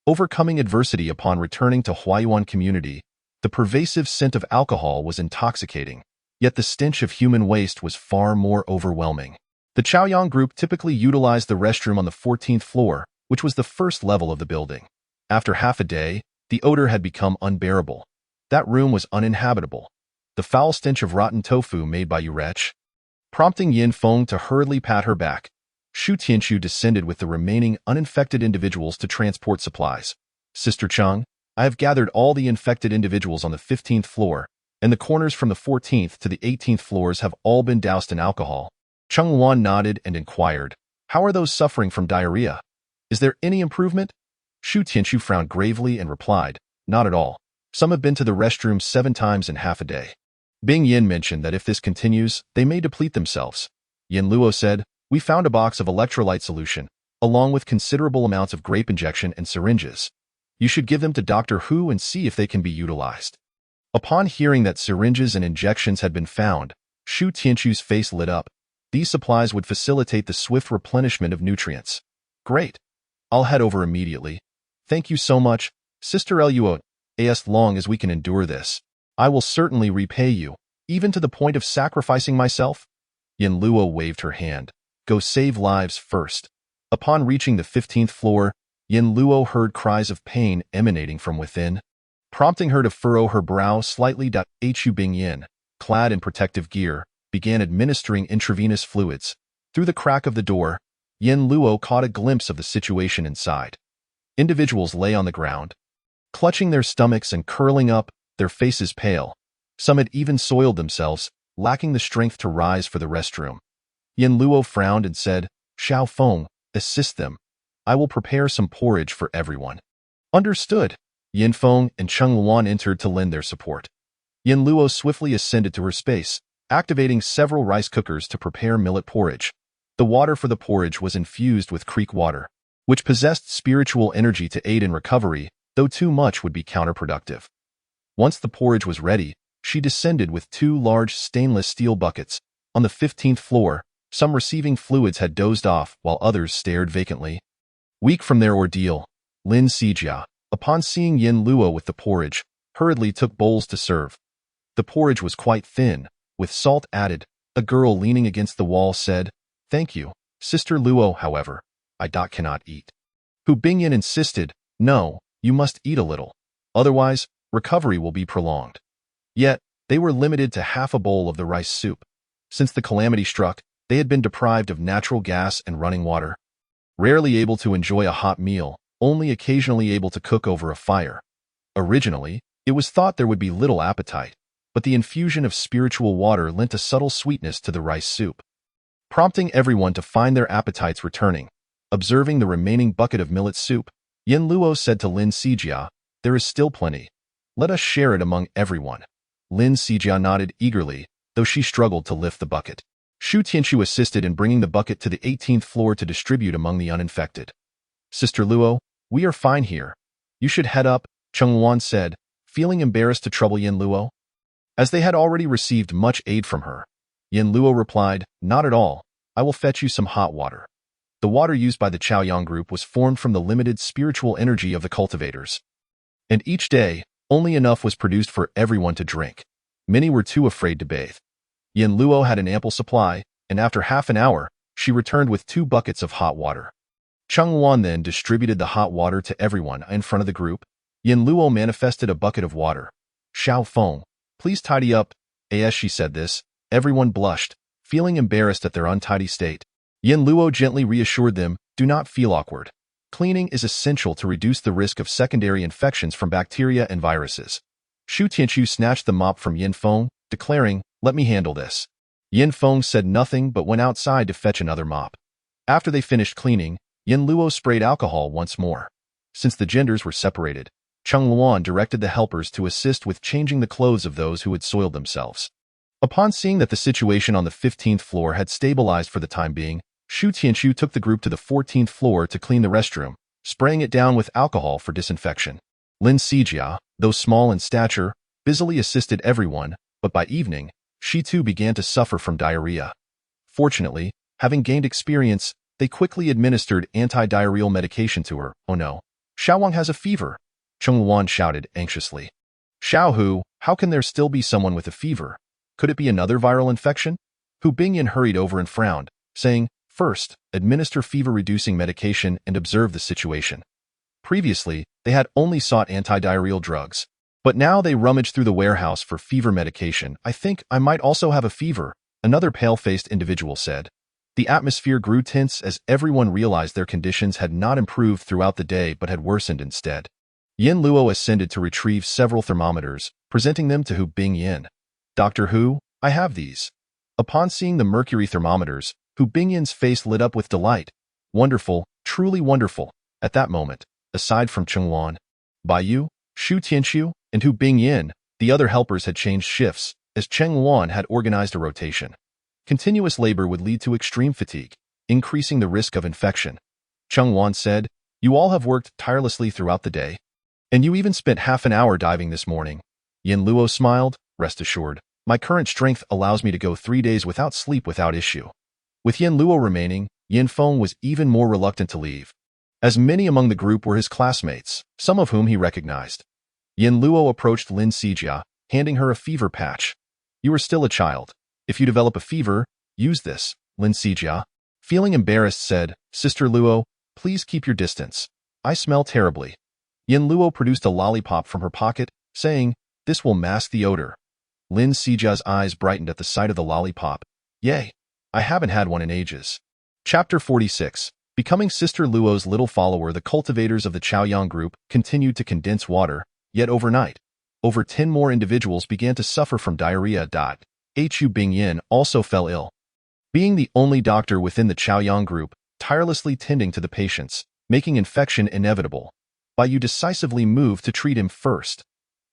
Overcoming adversity upon returning to Huayuan community. The pervasive scent of alcohol was intoxicating, yet the stench of human waste was far more overwhelming. The Chaoyang group typically utilized the restroom on the 14th floor, which was the first level of the building. After half a day, the odor had become unbearable. That room was uninhabitable. The foul stench of rotten tofu made by Urech, prompting Yin Feng to hurriedly pat her back. Shu Tianchu descended with the remaining uninfected individuals to transport supplies. "Sister Cheng, I have gathered all the infected individuals on the 15th floor, and the corners from the 14th to the 18th floors have all been doused in alcohol." Cheng Luan nodded and inquired, "How are those suffering from diarrhea? Is there any improvement?" Shu Tianchu frowned gravely and replied, "Not at all. Some have been to the restroom 7 times in half a day." Bing Yin mentioned that if this continues, they may deplete themselves. Yin Luo said, "We found a box of electrolyte solution, along with considerable amounts of grape injection and syringes. You should give them to Dr. Hu and see if they can be utilized." Upon hearing that syringes and injections had been found, Shu Tianchu's face lit up. These supplies would facilitate the swift replenishment of nutrients. "Great. I'll head over immediately. Thank you so much, Sister Luo. As long as we can endure this." I will certainly repay you, even to the point of sacrificing myself. Yin Luo waved her hand. Go save lives first. Upon reaching the 15th floor, Yin Luo heard cries of pain emanating from within, prompting her to furrow her brow slightly. Hu Bingyin, clad in protective gear, began administering intravenous fluids. Through the crack of the door, Yin Luo caught a glimpse of the situation inside. Individuals lay on the ground, clutching their stomachs and curling up, their faces pale. Some had even soiled themselves, lacking the strength to rise for the restroom. Yin Luo frowned and said, Xiao Feng, assist them. I will prepare some porridge for everyone. Understood. Yin Feng and Cheng Luan entered to lend their support. Yin Luo swiftly ascended to her space, activating several rice cookers to prepare millet porridge. The water for the porridge was infused with creek water, which possessed spiritual energy to aid in recovery, though too much would be counterproductive. Once the porridge was ready, she descended with 2 large stainless steel buckets. On the 15th floor, some receiving fluids had dozed off while others stared vacantly. Weak from their ordeal, Lin Sijia, upon seeing Yin Luo with the porridge, hurriedly took bowls to serve. The porridge was quite thin, with salt added. A girl leaning against the wall said, Thank you, Sister Luo. However, I cannot eat. Hu Bingyin insisted, No, you must eat a little. Otherwise, recovery will be prolonged. Yet, they were limited to half a bowl of the rice soup. Since the calamity struck, they had been deprived of natural gas and running water. Rarely able to enjoy a hot meal, only occasionally able to cook over a fire. Originally, it was thought there would be little appetite, but the infusion of spiritual water lent a subtle sweetness to the rice soup, prompting everyone to find their appetites returning. Observing the remaining bucket of millet soup, Yin Luo said to Lin Sijia, There is still plenty. Let us share it among everyone. Lin Sijia nodded eagerly, though she struggled to lift the bucket. Shu Tianchu assisted in bringing the bucket to the 18th floor to distribute among the uninfected. Sister Luo, we are fine here. You should head up, Cheng Wan said, feeling embarrassed to trouble Yin Luo. As they had already received much aid from her, Yin Luo replied, Not at all. I will fetch you some hot water. The water used by the Chaoyang group was formed from the limited spiritual energy of the cultivators. And each day, only enough was produced for everyone to drink. Many were too afraid to bathe. Yin Luo had an ample supply, and after half an hour, she returned with 2 buckets of hot water. Cheng Wan then distributed the hot water to everyone in front of the group. Yin Luo manifested a bucket of water. Xiao Feng, please tidy up. As she said this, everyone blushed, feeling embarrassed at their untidy state. Yin Luo gently reassured them, Do not feel awkward. Cleaning is essential to reduce the risk of secondary infections from bacteria and viruses. Shu Tianchu snatched the mop from Yin Feng, declaring, Let me handle this. Yin Feng said nothing but went outside to fetch another mop. After they finished cleaning, Yin Luo sprayed alcohol once more. Since the genders were separated, Cheng Luan directed the helpers to assist with changing the clothes of those who had soiled themselves. Upon seeing that the situation on the 15th floor had stabilized for the time being, Shu Tianchu took the group to the 14th floor to clean the restroom, spraying it down with alcohol for disinfection. Lin Sijia, though small in stature, busily assisted everyone, but by evening, she too began to suffer from diarrhea. Fortunately, having gained experience, they quickly administered anti-diarrheal medication to her. Oh no, Xiaowang has a fever, Cheng Luan shouted anxiously. Xiao Hu, how can there still be someone with a fever? Could it be another viral infection? Hu Bingyan hurried over and frowned, saying, First, administer fever-reducing medication and observe the situation. Previously, they had only sought anti-diarrheal drugs, but now they rummaged through the warehouse for fever medication. I think I might also have a fever, another pale-faced individual said. The atmosphere grew tense as everyone realized their conditions had not improved throughout the day but had worsened instead. Yin Luo ascended to retrieve several thermometers, presenting them to Hu Bingyan. Dr. Hu, I have these. Upon seeing the mercury thermometers, Hu Bingyan's face lit up with delight. Wonderful, truly wonderful. At that moment, aside from Cheng Luan, Baiyu, Shu Tianchu, and Hu Bingyan, the other helpers had changed shifts, as Cheng Luan had organized a rotation. Continuous labor would lead to extreme fatigue, increasing the risk of infection. Cheng Luan said, You all have worked tirelessly throughout the day, and you even spent half an hour diving this morning. Yin Luo smiled, Rest assured, my current strength allows me to go 3 days without sleep without issue. With Yin Luo remaining, Yin Feng was even more reluctant to leave, as many among the group were his classmates, some of whom he recognized. Yin Luo approached Lin Sijia, handing her a fever patch. You are still a child. If you develop a fever, use this, Lin Sijia. Feeling embarrassed, said, Sister Luo, please keep your distance. I smell terribly. Yin Luo produced a lollipop from her pocket, saying, this will mask the odor. Lin Sijia's eyes brightened at the sight of the lollipop. Yay! I haven't had one in ages. Chapter 46. Becoming Sister Luo's little follower, the cultivators of the Chaoyang group continued to condense water, yet overnight, over 10 more individuals began to suffer from diarrhea. Hu Bingyin also fell ill. Being the only doctor within the Chaoyang group, tirelessly tending to the patients, making infection inevitable, Bai decisively moved to treat him first.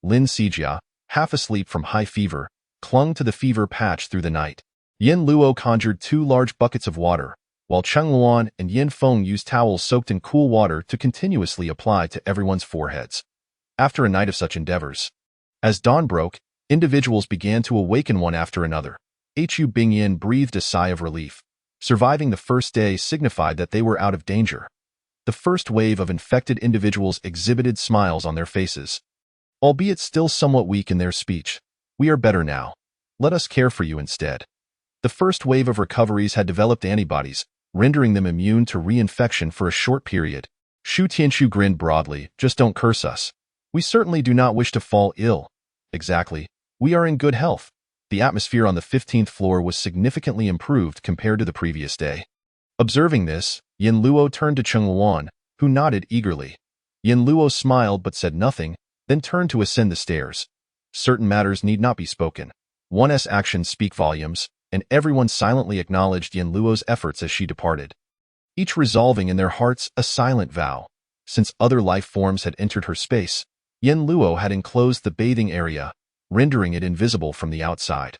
Lin Sijia, half asleep from high fever, clung to the fever patch through the night. Yin Luo conjured 2 large buckets of water, while Cheng Luan and Yin Feng used towels soaked in cool water to continuously apply to everyone's foreheads. After a night of such endeavors, as dawn broke, individuals began to awaken one after another. Hu Bingyin breathed a sigh of relief. Surviving the first day signified that they were out of danger. The first wave of infected individuals exhibited smiles on their faces, albeit still somewhat weak in their speech. We are better now. Let us care for you instead. The first wave of recoveries had developed antibodies, rendering them immune to reinfection for a short period. Shu Tianshu grinned broadly. Just don't curse us. We certainly do not wish to fall ill. Exactly. We are in good health. The atmosphere on the 15th floor was significantly improved compared to the previous day. Observing this, Yin Luo turned to Cheng Luan, who nodded eagerly. Yin Luo smiled but said nothing, then turned to ascend the stairs. Certain matters need not be spoken. One's actions speak volumes, and everyone silently acknowledged Yin Luo's efforts as she departed, each resolving in their hearts a silent vow. Since other life forms had entered her space, Yin Luo had enclosed the bathing area, rendering it invisible from the outside.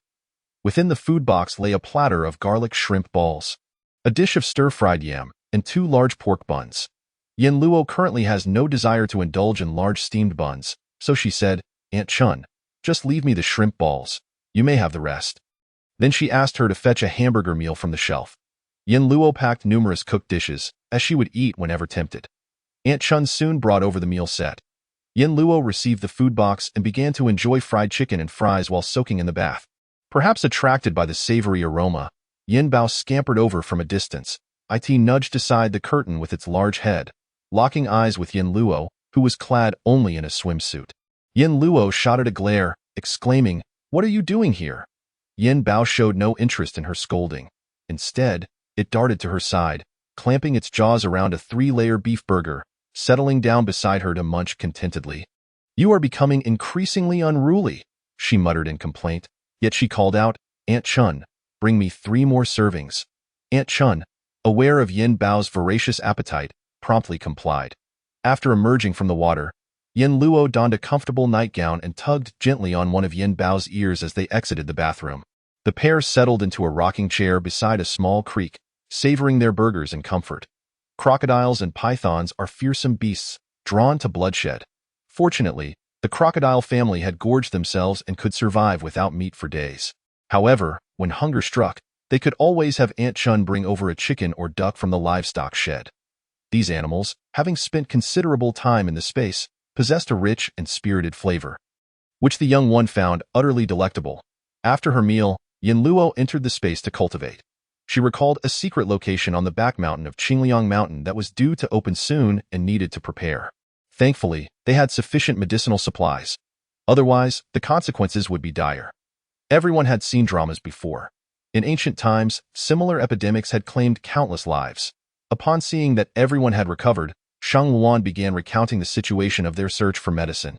Within the food box lay a platter of garlic shrimp balls, a dish of stir-fried yam, and 2 large pork buns. Yin Luo currently has no desire to indulge in large steamed buns, so she said, Aunt Chun, just leave me the shrimp balls. You may have the rest. Then she asked her to fetch a hamburger meal from the shelf. Yin Luo packed numerous cooked dishes, as she would eat whenever tempted. Aunt Chun soon brought over the meal set. Yin Luo received the food box and began to enjoy fried chicken and fries while soaking in the bath. Perhaps attracted by the savory aroma, Yin Bao scampered over from a distance. It nudged aside the curtain with its large head, locking eyes with Yin Luo, who was clad only in a swimsuit. Yin Luo shot at a glare, exclaiming, What are you doing here? Yin Bao showed no interest in her scolding. Instead, it darted to her side, clamping its jaws around a 3-layer beef burger, settling down beside her to munch contentedly. You are becoming increasingly unruly, she muttered in complaint, yet she called out, Aunt Chun, bring me 3 more servings. Aunt Chun, aware of Yin Bao's voracious appetite, promptly complied. After emerging from the water, Yin Luo donned a comfortable nightgown and tugged gently on one of Yin Bao's ears as they exited the bathroom. The pair settled into a rocking chair beside a small creek, savoring their burgers in comfort. Crocodiles and pythons are fearsome beasts, drawn to bloodshed. Fortunately, the crocodile family had gorged themselves and could survive without meat for days. However, when hunger struck, they could always have Aunt Chun bring over a chicken or duck from the livestock shed. These animals, having spent considerable time in the space, possessed a rich and spirited flavor, which the young one found utterly delectable. After her meal, Yin Luo entered the space to cultivate. She recalled a secret location on the back mountain of Qingliang Mountain that was due to open soon and needed to prepare. Thankfully, they had sufficient medicinal supplies. Otherwise, the consequences would be dire. Everyone had seen dramas before. In ancient times, similar epidemics had claimed countless lives. Upon seeing that everyone had recovered, Shang Luan began recounting the situation of their search for medicine.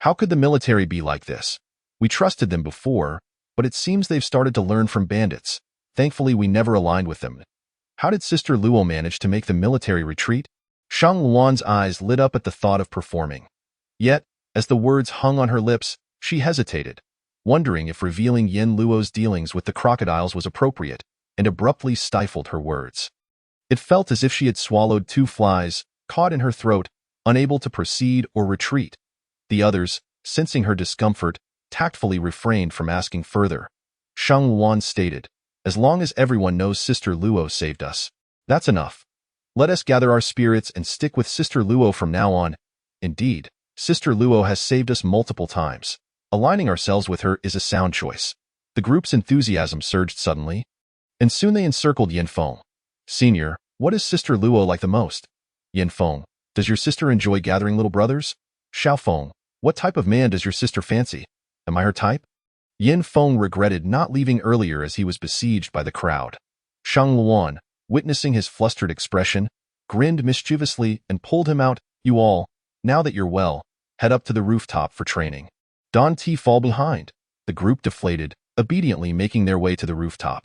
How could the military be like this? We trusted them before, but it seems they've started to learn from bandits. Thankfully, we never aligned with them. How did Sister Luo manage to make the military retreat? Shang Luan's eyes lit up at the thought of performing. Yet, as the words hung on her lips, she hesitated, wondering if revealing Yin Luo's dealings with the crocodiles was appropriate, and abruptly stifled her words. It felt as if she had swallowed 2 flies, caught in her throat, unable to proceed or retreat. The others, sensing her discomfort, tactfully refrained from asking further. Shang Luan stated, As long as everyone knows Sister Luo saved us, that's enough. Let us gather our spirits and stick with Sister Luo from now on. Indeed, Sister Luo has saved us multiple times. Aligning ourselves with her is a sound choice. The group's enthusiasm surged suddenly, and soon they encircled Yin Feng. Senior, what is Sister Luo like the most? Yin Feng, does your sister enjoy gathering little brothers? Xiao Feng, what type of man does your sister fancy? Am I her type? Yin Feng regretted not leaving earlier as he was besieged by the crowd. Shang Luan, witnessing his flustered expression, grinned mischievously and pulled him out. You all, now that you're well, head up to the rooftop for training. Don T fall behind. The group deflated, obediently making their way to the rooftop.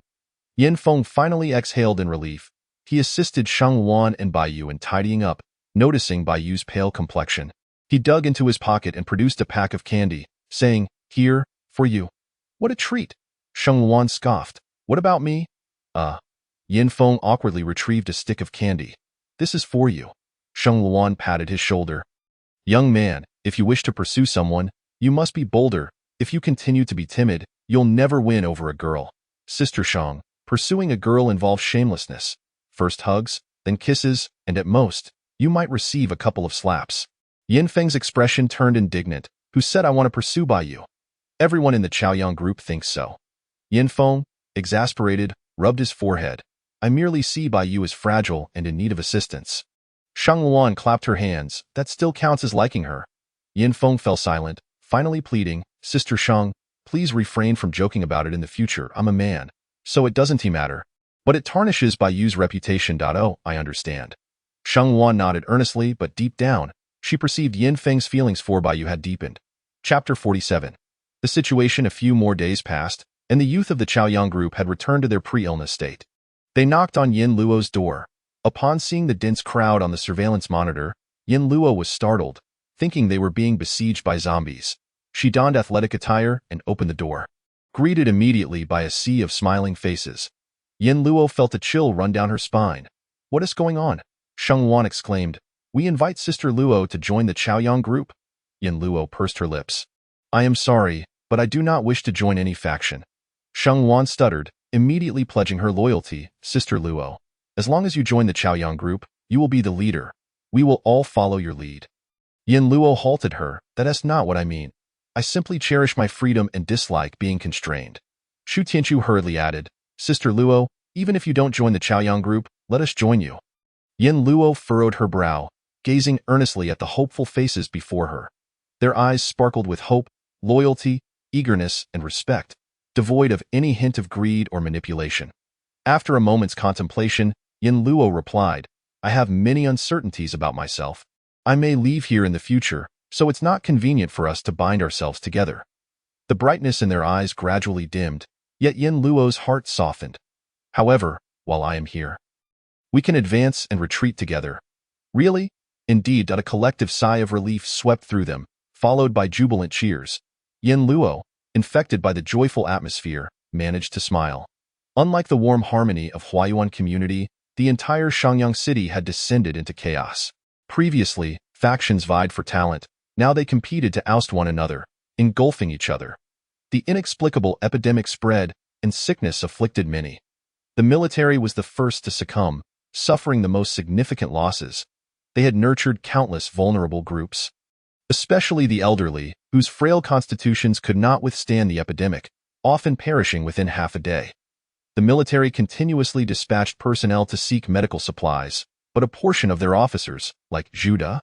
Yin Feng finally exhaled in relief. He assisted Shang Luan and Baiyu in tidying up, noticing Baiyu's pale complexion. He dug into his pocket and produced a pack of candy, saying, Here, for you. What a treat. Shang Luan scoffed. What about me? Yin Feng awkwardly retrieved a stick of candy. This is for you. Shang Luan patted his shoulder. Young man, if you wish to pursue someone, you must be bolder. If you continue to be timid, you'll never win over a girl. Sister Shang, pursuing a girl involves shamelessness. First hugs, then kisses, and at most, you might receive a couple of slaps. Yin Feng's expression turned indignant. Who said I want to pursue Baiyu? Everyone in the Chaoyang group thinks so. Yin Feng, exasperated, rubbed his forehead. I merely see Baiyu as fragile and in need of assistance. Shang Luan clapped her hands. That still counts as liking her. Yin Feng fell silent, finally pleading, Sister Shang, please refrain from joking about it in the future. I'm a man, so it doesn't matter. But it tarnishes Baiyu's reputation. Oh, I understand. Shang Luan nodded earnestly, but deep down, she perceived Yin Feng's feelings for Baiyu had deepened. Chapter 47. The situation. A few more days passed, and the youth of the Chaoyang group had returned to their pre-illness state. They knocked on Yin Luo's door. Upon seeing the dense crowd on the surveillance monitor, Yin Luo was startled, thinking they were being besieged by zombies. She donned athletic attire and opened the door. Greeted immediately by a sea of smiling faces, Yin Luo felt a chill run down her spine. What is going on? Shang Luan exclaimed. We invite Sister Luo to join the Chaoyang group? Yin Luo pursed her lips. I am sorry, but I do not wish to join any faction. Shang Luan stuttered, immediately pledging her loyalty. Sister Luo, as long as you join the Chaoyang group, you will be the leader. We will all follow your lead. Yin Luo halted her. That is not what I mean. I simply cherish my freedom and dislike being constrained. Shu Tianchu hurriedly added, Sister Luo, even if you don't join the Chaoyang group, let us join you. Yin Luo furrowed her brow, gazing earnestly at the hopeful faces before her. Their eyes sparkled with hope, loyalty, eagerness, and respect, devoid of any hint of greed or manipulation. After a moment's contemplation, Yin Luo replied, I have many uncertainties about myself. I may leave here in the future, so it's not convenient for us to bind ourselves together. The brightness in their eyes gradually dimmed, yet Yin Luo's heart softened. However, while I am here, we can advance and retreat together. Really? Indeed. A collective sigh of relief swept through them, followed by jubilant cheers. Yin Luo, infected by the joyful atmosphere, managed to smile. Unlike the warm harmony of Huayuan community, the entire Shangyang city had descended into chaos. Previously, factions vied for talent. Now they competed to oust one another, engulfing each other. The inexplicable epidemic spread, and sickness afflicted many. The military was the first to succumb, suffering the most significant losses. They had nurtured countless vulnerable groups, especially the elderly, whose frail constitutions could not withstand the epidemic, often perishing within half a day. The military continuously dispatched personnel to seek medical supplies, but a portion of their officers, like Juda,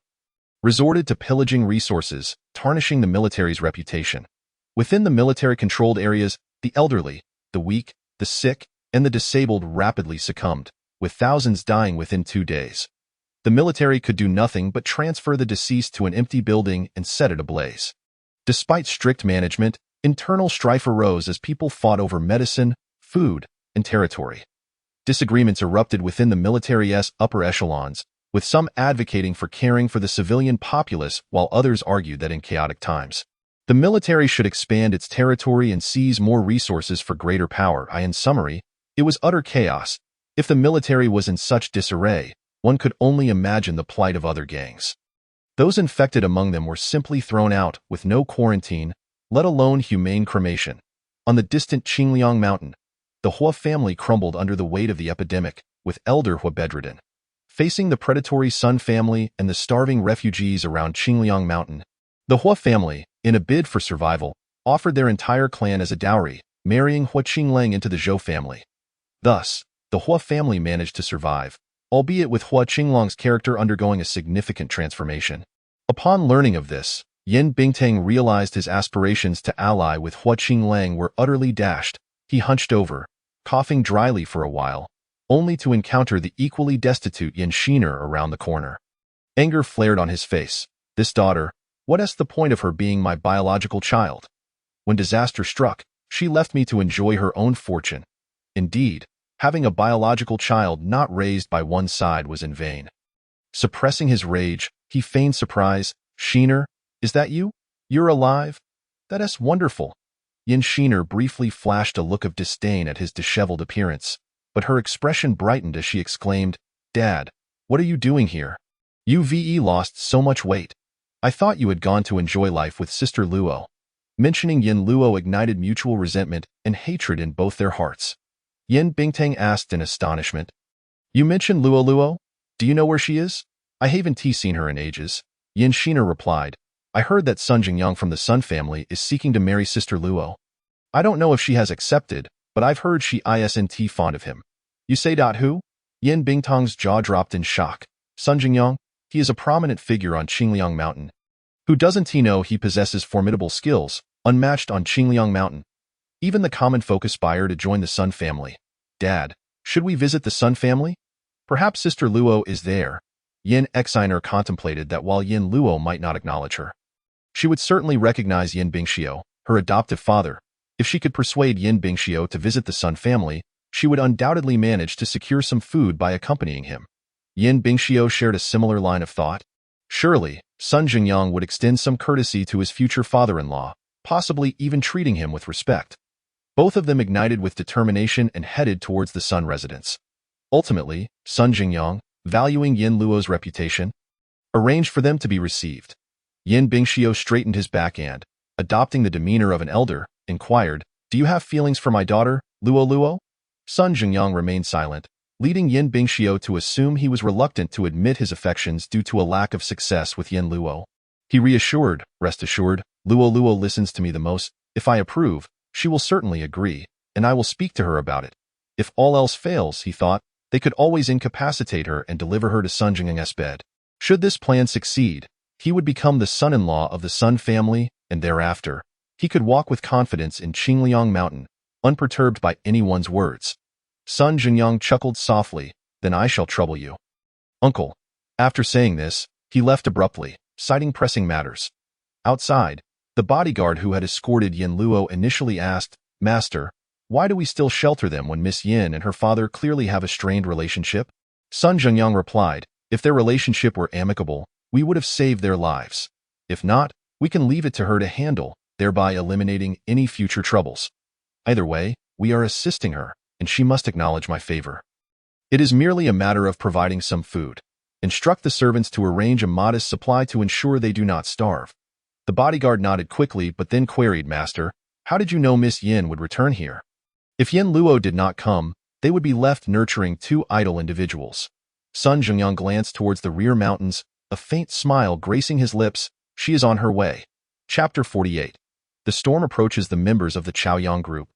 resorted to pillaging resources, tarnishing the military's reputation. Within the military-controlled areas, the elderly, the weak, the sick, and the disabled rapidly succumbed, with thousands dying within 2 days. The military could do nothing but transfer the deceased to an empty building and set it ablaze. Despite strict management, internal strife arose as people fought over medicine, food, and territory. Disagreements erupted within the military's upper echelons, with some advocating for caring for the civilian populace while others argued that in chaotic times, the military should expand its territory and seize more resources for greater power. In summary, it was utter chaos. If the military was in such disarray, one could only imagine the plight of other gangs. Those infected among them were simply thrown out with no quarantine, let alone humane cremation. On the distant Qingliang mountain, the Hua family crumbled under the weight of the epidemic, with elder Hua bedridden. Facing the predatory Sun family and the starving refugees around Qingliang mountain, the Hua family, in a bid for survival, offered their entire clan as a dowry, marrying Hua Qingleng into the Zhou family. Thus, the Hua family managed to survive, albeit with Hua Qinglong's character undergoing a significant transformation. Upon learning of this, Yin Bingtang realized his aspirations to ally with Hua Qingleng were utterly dashed. He hunched over, coughing dryly for a while, only to encounter the equally destitute Yin Shiner around the corner. Anger flared on his face. This daughter, what's the point of her being my biological child? When disaster struck, she left me to enjoy her own fortune. Indeed, having a biological child not raised by one side was in vain. Suppressing his rage, he feigned surprise. Shiner, is that you? You're alive? That's wonderful. Yin Shiner briefly flashed a look of disdain at his disheveled appearance, but her expression brightened as she exclaimed, Dad, what are you doing here? You've lost so much weight. I thought you had gone to enjoy life with Sister Luo. Mentioning Yin Luo ignited mutual resentment and hatred in both their hearts. Yin Bingtang asked in astonishment, You mentioned Luo Luo? Do you know where she is? I haven't seen her in ages. Yin Shiner replied, I heard that Sun Jingyang from the Sun family is seeking to marry Sister Luo. I don't know if she has accepted, but I've heard she isn't fond of him. You say who? Yin Bingtang's jaw dropped in shock. Sun Jingyang? He is a prominent figure on Qingliang Mountain. Who doesn't he know he possesses formidable skills, unmatched on Qingliang Mountain? Even the common folk aspire to join the Sun family. Dad, should we visit the Sun family? Perhaps Sister Luo is there. Yin Xiner contemplated that while Yin Luo might not acknowledge her, she would certainly recognize Yin Bingxiu, her adoptive father. If she could persuade Yin Bingxiu to visit the Sun family, she would undoubtedly manage to secure some food by accompanying him. Yin Bingxiu shared a similar line of thought. Surely, Sun Jingyang would extend some courtesy to his future father-in-law, possibly even treating him with respect. Both of them ignited with determination and headed towards the Sun residence. Ultimately, Sun Jingyang, valuing Yin Luo's reputation, arranged for them to be received. Yin Bingxiu straightened his back and, adopting the demeanor of an elder, inquired, Do you have feelings for my daughter, Luo Luo? Sun Jingyang remained silent, leading Yin Bingxiu to assume he was reluctant to admit his affections due to a lack of success with Yin Luo. He reassured, Rest assured, Luo Luo listens to me the most. If I approve, she will certainly agree, and I will speak to her about it. If all else fails, he thought, they could always incapacitate her and deliver her to Sun Jingyang's bed. Should this plan succeed, he would become the son-in-law of the Sun family, and thereafter, he could walk with confidence in Qingliang Mountain, unperturbed by anyone's words. Sun Jingyang chuckled softly, Then I shall trouble you, Uncle. After saying this, he left abruptly, citing pressing matters. Outside, the bodyguard who had escorted Yin Luo initially asked, Master, why do we still shelter them when Miss Yin and her father clearly have a strained relationship? Sun Jingyang replied, If their relationship were amicable, we would have saved their lives. If not, we can leave it to her to handle, thereby eliminating any future troubles. Either way, we are assisting her, and she must acknowledge my favor. It is merely a matter of providing some food. Instruct the servants to arrange a modest supply to ensure they do not starve. The bodyguard nodded quickly but then queried, Master, how did you know Miss Yin would return here? If Yin Luo did not come, they would be left nurturing two idle individuals. Sun Jingyang glanced towards the rear mountains, a faint smile gracing his lips. She is on her way. Chapter 48. The storm approaches. The members of the Chaoyang group,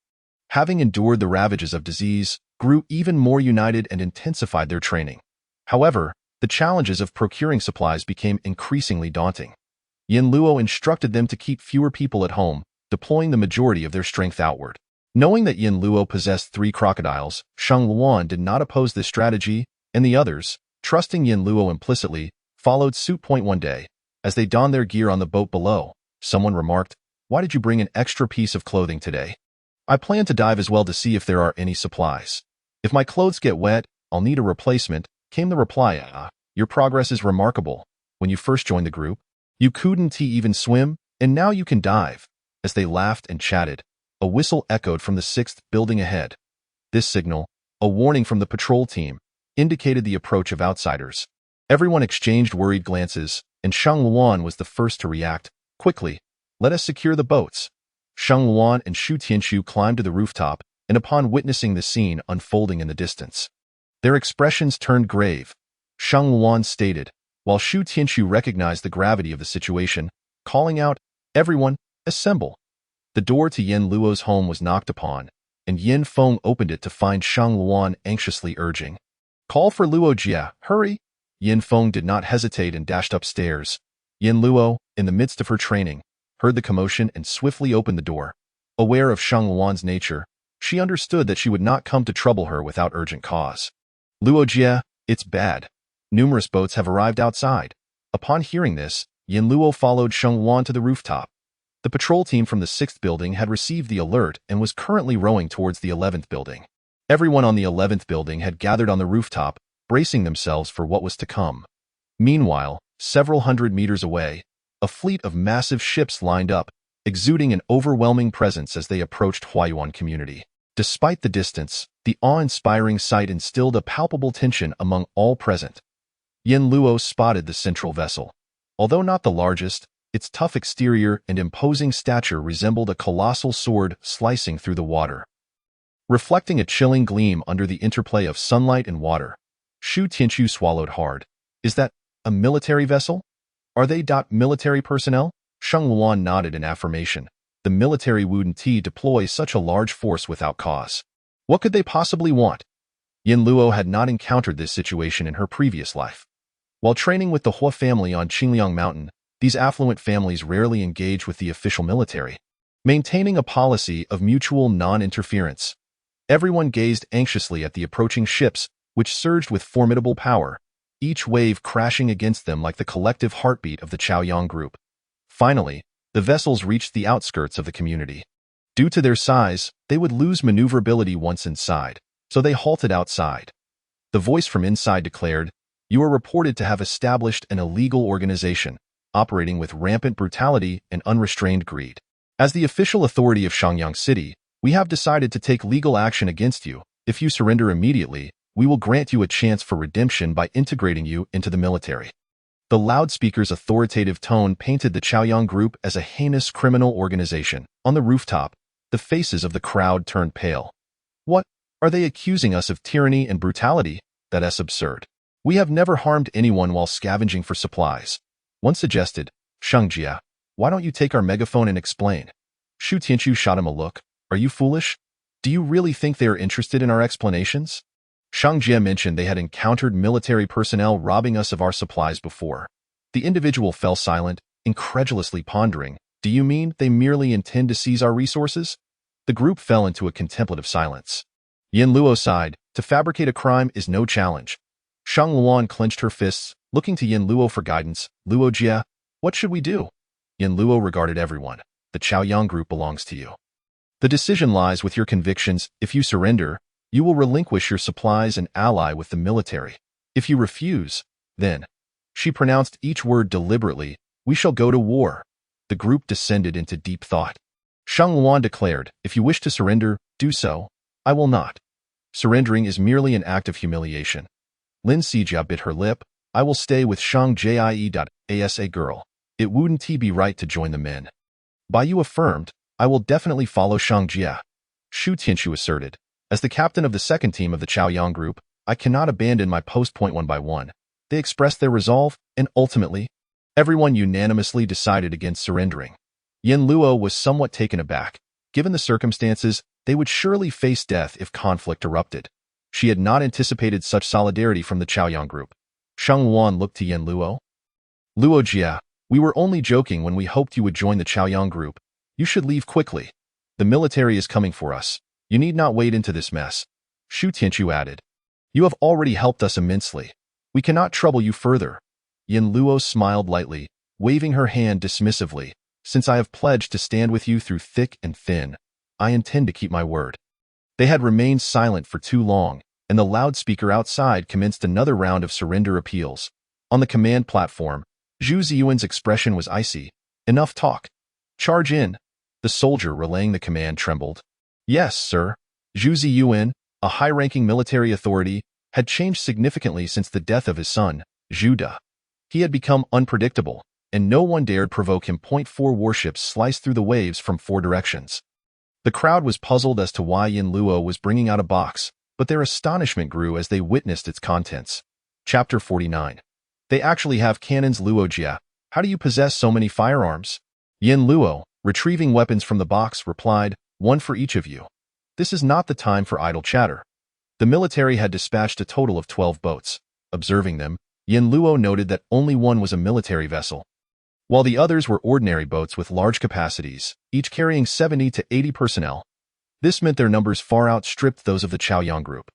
having endured the ravages of disease, grew even more united and intensified their training. However, the challenges of procuring supplies became increasingly daunting. Yin Luo instructed them to keep fewer people at home, deploying the majority of their strength outward. Knowing that Yin Luo possessed 3 crocodiles, Shang Luan did not oppose this strategy, and the others, trusting Yin Luo implicitly, followed suit. One day, as they donned their gear on the boat below, someone remarked, Why did you bring an extra piece of clothing today? I plan to dive as well to see if there are any supplies. If my clothes get wet, I'll need a replacement, came the reply. Your progress is remarkable. When you first joined the group, you couldn't even swim, and now you can dive. As they laughed and chatted, a whistle echoed from the 6th building ahead. This signal, a warning from the patrol team, indicated the approach of outsiders. Everyone exchanged worried glances, and Shang Luan was the first to react. Quickly, let us secure the boats. Shang Luan and Shu Tianshu climbed to the rooftop, and upon witnessing the scene unfolding in the distance, their expressions turned grave. Shang Luan stated, while Shu Tianshu recognized the gravity of the situation, calling out, Everyone, assemble. The door to Yin Luo's home was knocked upon, and Yin Feng opened it to find Shang Luan anxiously urging, "Call for Luo Jia, hurry!" Yin Feng did not hesitate and dashed upstairs. Yin Luo, in the midst of her training, heard the commotion and swiftly opened the door. Aware of Shang Luan's nature, she understood that she would not come to trouble her without urgent cause. "Luo Jia, it's bad. Numerous boats have arrived outside." Upon hearing this, Yin Luo followed Shang Luan to the rooftop. The patrol team from the 6th building had received the alert and was currently rowing towards the 11th building. Everyone on the 11th building had gathered on the rooftop, bracing themselves for what was to come. Meanwhile, several hundred meters away, a fleet of massive ships lined up, exuding an overwhelming presence as they approached Huayuan community. Despite the distance, the awe-inspiring sight instilled a palpable tension among all present. Yin Luo spotted the central vessel. Although not the largest, its tough exterior and imposing stature resembled a colossal sword slicing through the water. Reflecting a chilling gleam under the interplay of sunlight and water, Shu Tianchu swallowed hard. "Is that a military vessel? Are they military personnel?" Shang Luan nodded in affirmation. The military wouldn't deploy such a large force without cause. What could they possibly want? Yin Luo had not encountered this situation in her previous life. While training with the Hua family on Qingliang Mountain, these affluent families rarely engage with the official military, maintaining a policy of mutual non-interference. Everyone gazed anxiously at the approaching ships, which surged with formidable power, each wave crashing against them like the collective heartbeat of the Chaoyang group. Finally, the vessels reached the outskirts of the community. Due to their size, they would lose maneuverability once inside, so they halted outside. The voice from inside declared, "You are reported to have established an illegal organization, operating with rampant brutality and unrestrained greed. As the official authority of Shangyang City, we have decided to take legal action against you. If you surrender immediately, we will grant you a chance for redemption by integrating you into the military." The loudspeaker's authoritative tone painted the Chaoyang group as a heinous criminal organization. On the rooftop, the faces of the crowd turned pale. "What? Are they accusing us of tyranny and brutality? That's absurd. We have never harmed anyone while scavenging for supplies." One suggested, "Shang Jia, why don't you take our megaphone and explain?" Shu Tianchu shot him a look. "Are you foolish? Do you really think they are interested in our explanations?" Shang Jia mentioned they had encountered military personnel robbing us of our supplies before. The individual fell silent, incredulously pondering, "Do you mean they merely intend to seize our resources?" The group fell into a contemplative silence. Yin Luo sighed, "To fabricate a crime is no challenge." Shang Luan clenched her fists, looking to Yin Luo for guidance. "Luo Jia, what should we do?" Yin Luo regarded everyone. "The Chaoyang group belongs to you. The decision lies with your convictions. If you surrender, you will relinquish your supplies and ally with the military. If you refuse, then—" She pronounced each word deliberately, "we shall go to war." The group descended into deep thought. Shang Luan declared, "If you wish to surrender, do so. I will not. Surrendering is merely an act of humiliation." Lin Sijia bit her lip. "I will stay with Shang Jie. As a girl, it wouldn't be right to join the men." "By you affirmed, I will definitely follow Shang Jia," Shu Tianchu asserted. "As the captain of the second team of the Chaoyang group, I cannot abandon my post. One by one, they expressed their resolve, and ultimately, everyone unanimously decided against surrendering. Yin Luo was somewhat taken aback. Given the circumstances, they would surely face death if conflict erupted. She had not anticipated such solidarity from the Chaoyang group. Shang Luan looked to Yin Luo. "Luo Jia, we were only joking when we hoped you would join the Chaoyang group. You should leave quickly. The military is coming for us. You need not wade into this mess." Shu Tianchu added, "You have already helped us immensely. We cannot trouble you further." Yin Luo smiled lightly, waving her hand dismissively. "Since I have pledged to stand with you through thick and thin, I intend to keep my word." They had remained silent for too long, and the loudspeaker outside commenced another round of surrender appeals. On the command platform, Zhu Ziyuan's expression was icy. "Enough talk. Charge in." The soldier relaying the command trembled. "Yes, sir." Zhu Ziyuan, a high-ranking military authority, had changed significantly since the death of his son, Zhu Da. He had become unpredictable, and no one dared provoke him. 4 warships sliced through the waves from 4 directions. The crowd was puzzled as to why Yin Luo was bringing out a box, but their astonishment grew as they witnessed its contents. Chapter 49. They actually have cannons. Luo Jia, how do you possess so many firearms? Yin Luo, retrieving weapons from the box, replied, "One for each of you. This is not the time for idle chatter." The military had dispatched a total of 12 boats. Observing them, Yin Luo noted that only one was a military vessel, while the others were ordinary boats with large capacities, each carrying 70 to 80 personnel. This meant their numbers far outstripped those of the Chaoyang group.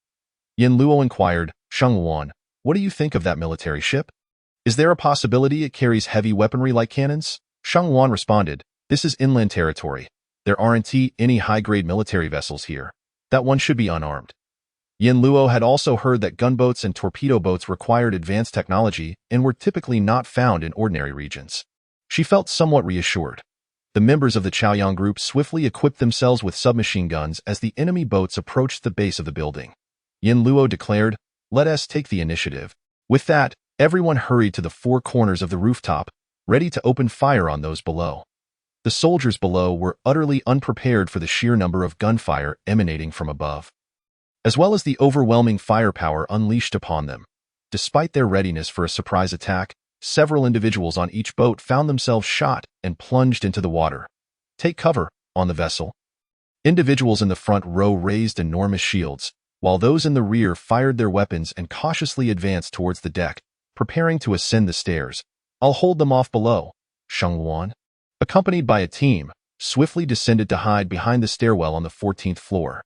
Yin Luo inquired, "Sheng Wan, what do you think of that military ship? Is there a possibility it carries heavy weaponry like cannons?" Sheng Wan responded, "This is inland territory. There aren't any high-grade military vessels here. That one should be unarmed." Yin Luo had also heard that gunboats and torpedo boats required advanced technology and were typically not found in ordinary regions. She felt somewhat reassured. The members of the Chaoyang group swiftly equipped themselves with submachine guns as the enemy boats approached the base of the building. Yin Luo declared, "Let us take the initiative." With that, everyone hurried to the four corners of the rooftop, ready to open fire on those below. The soldiers below were utterly unprepared for the sheer number of gunfire emanating from above, as well as the overwhelming firepower unleashed upon them. Despite their readiness for a surprise attack, several individuals on each boat found themselves shot and plunged into the water. "Take cover," on the vessel. Individuals in the front row raised enormous shields, while those in the rear fired their weapons and cautiously advanced towards the deck, preparing to ascend the stairs. "I'll hold them off below," Sheng Wan, accompanied by a team, swiftly descended to hide behind the stairwell on the 14th floor.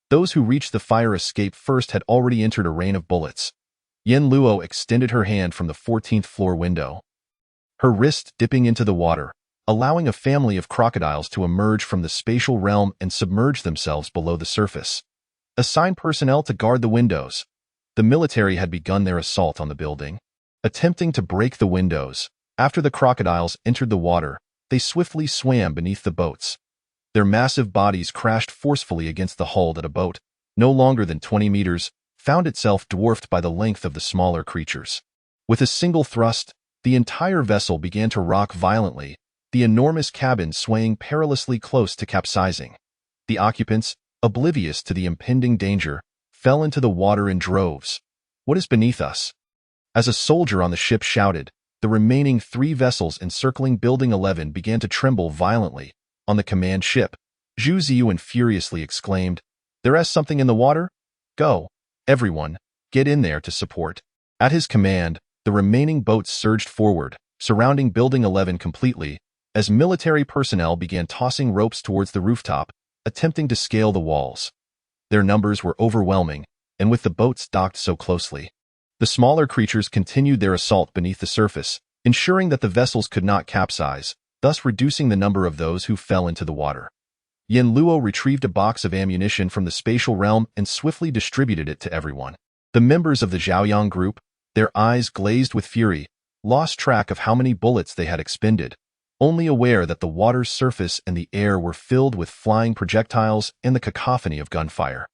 Those who reached the fire escape first had already entered a rain of bullets. Yin Luo extended her hand from the 14th floor window, her wrist dipping into the water, allowing a family of crocodiles to emerge from the spatial realm and submerge themselves below the surface. Assign personnel to guard the windows. The military had begun their assault on the building, attempting to break the windows. After the crocodiles entered the water, they swiftly swam beneath the boats. Their massive bodies crashed forcefully against the hull that a boat, no longer than 20 meters, found itself dwarfed by the length of the smaller creatures. With a single thrust, the entire vessel began to rock violently, the enormous cabin swaying perilously close to capsizing. The occupants, oblivious to the impending danger, fell into the water in droves. "What is beneath us?" As a soldier on the ship shouted, the remaining 3 vessels encircling Building 11 began to tremble violently. On the command ship, Zhu Ziyuan furiously exclaimed, "There is something in the water? Go, everyone, get in there to support." At his command, the remaining boats surged forward, surrounding Building 11 completely, as military personnel began tossing ropes towards the rooftop, attempting to scale the walls. Their numbers were overwhelming, and with the boats docked so closely, the smaller creatures continued their assault beneath the surface, ensuring that the vessels could not capsize, thus reducing the number of those who fell into the water. Yin Luo retrieved a box of ammunition from the spatial realm and swiftly distributed it to everyone. The members of the Zhaoyang group, their eyes glazed with fury, lost track of how many bullets they had expended, only aware that the water's surface and the air were filled with flying projectiles and the cacophony of gunfire.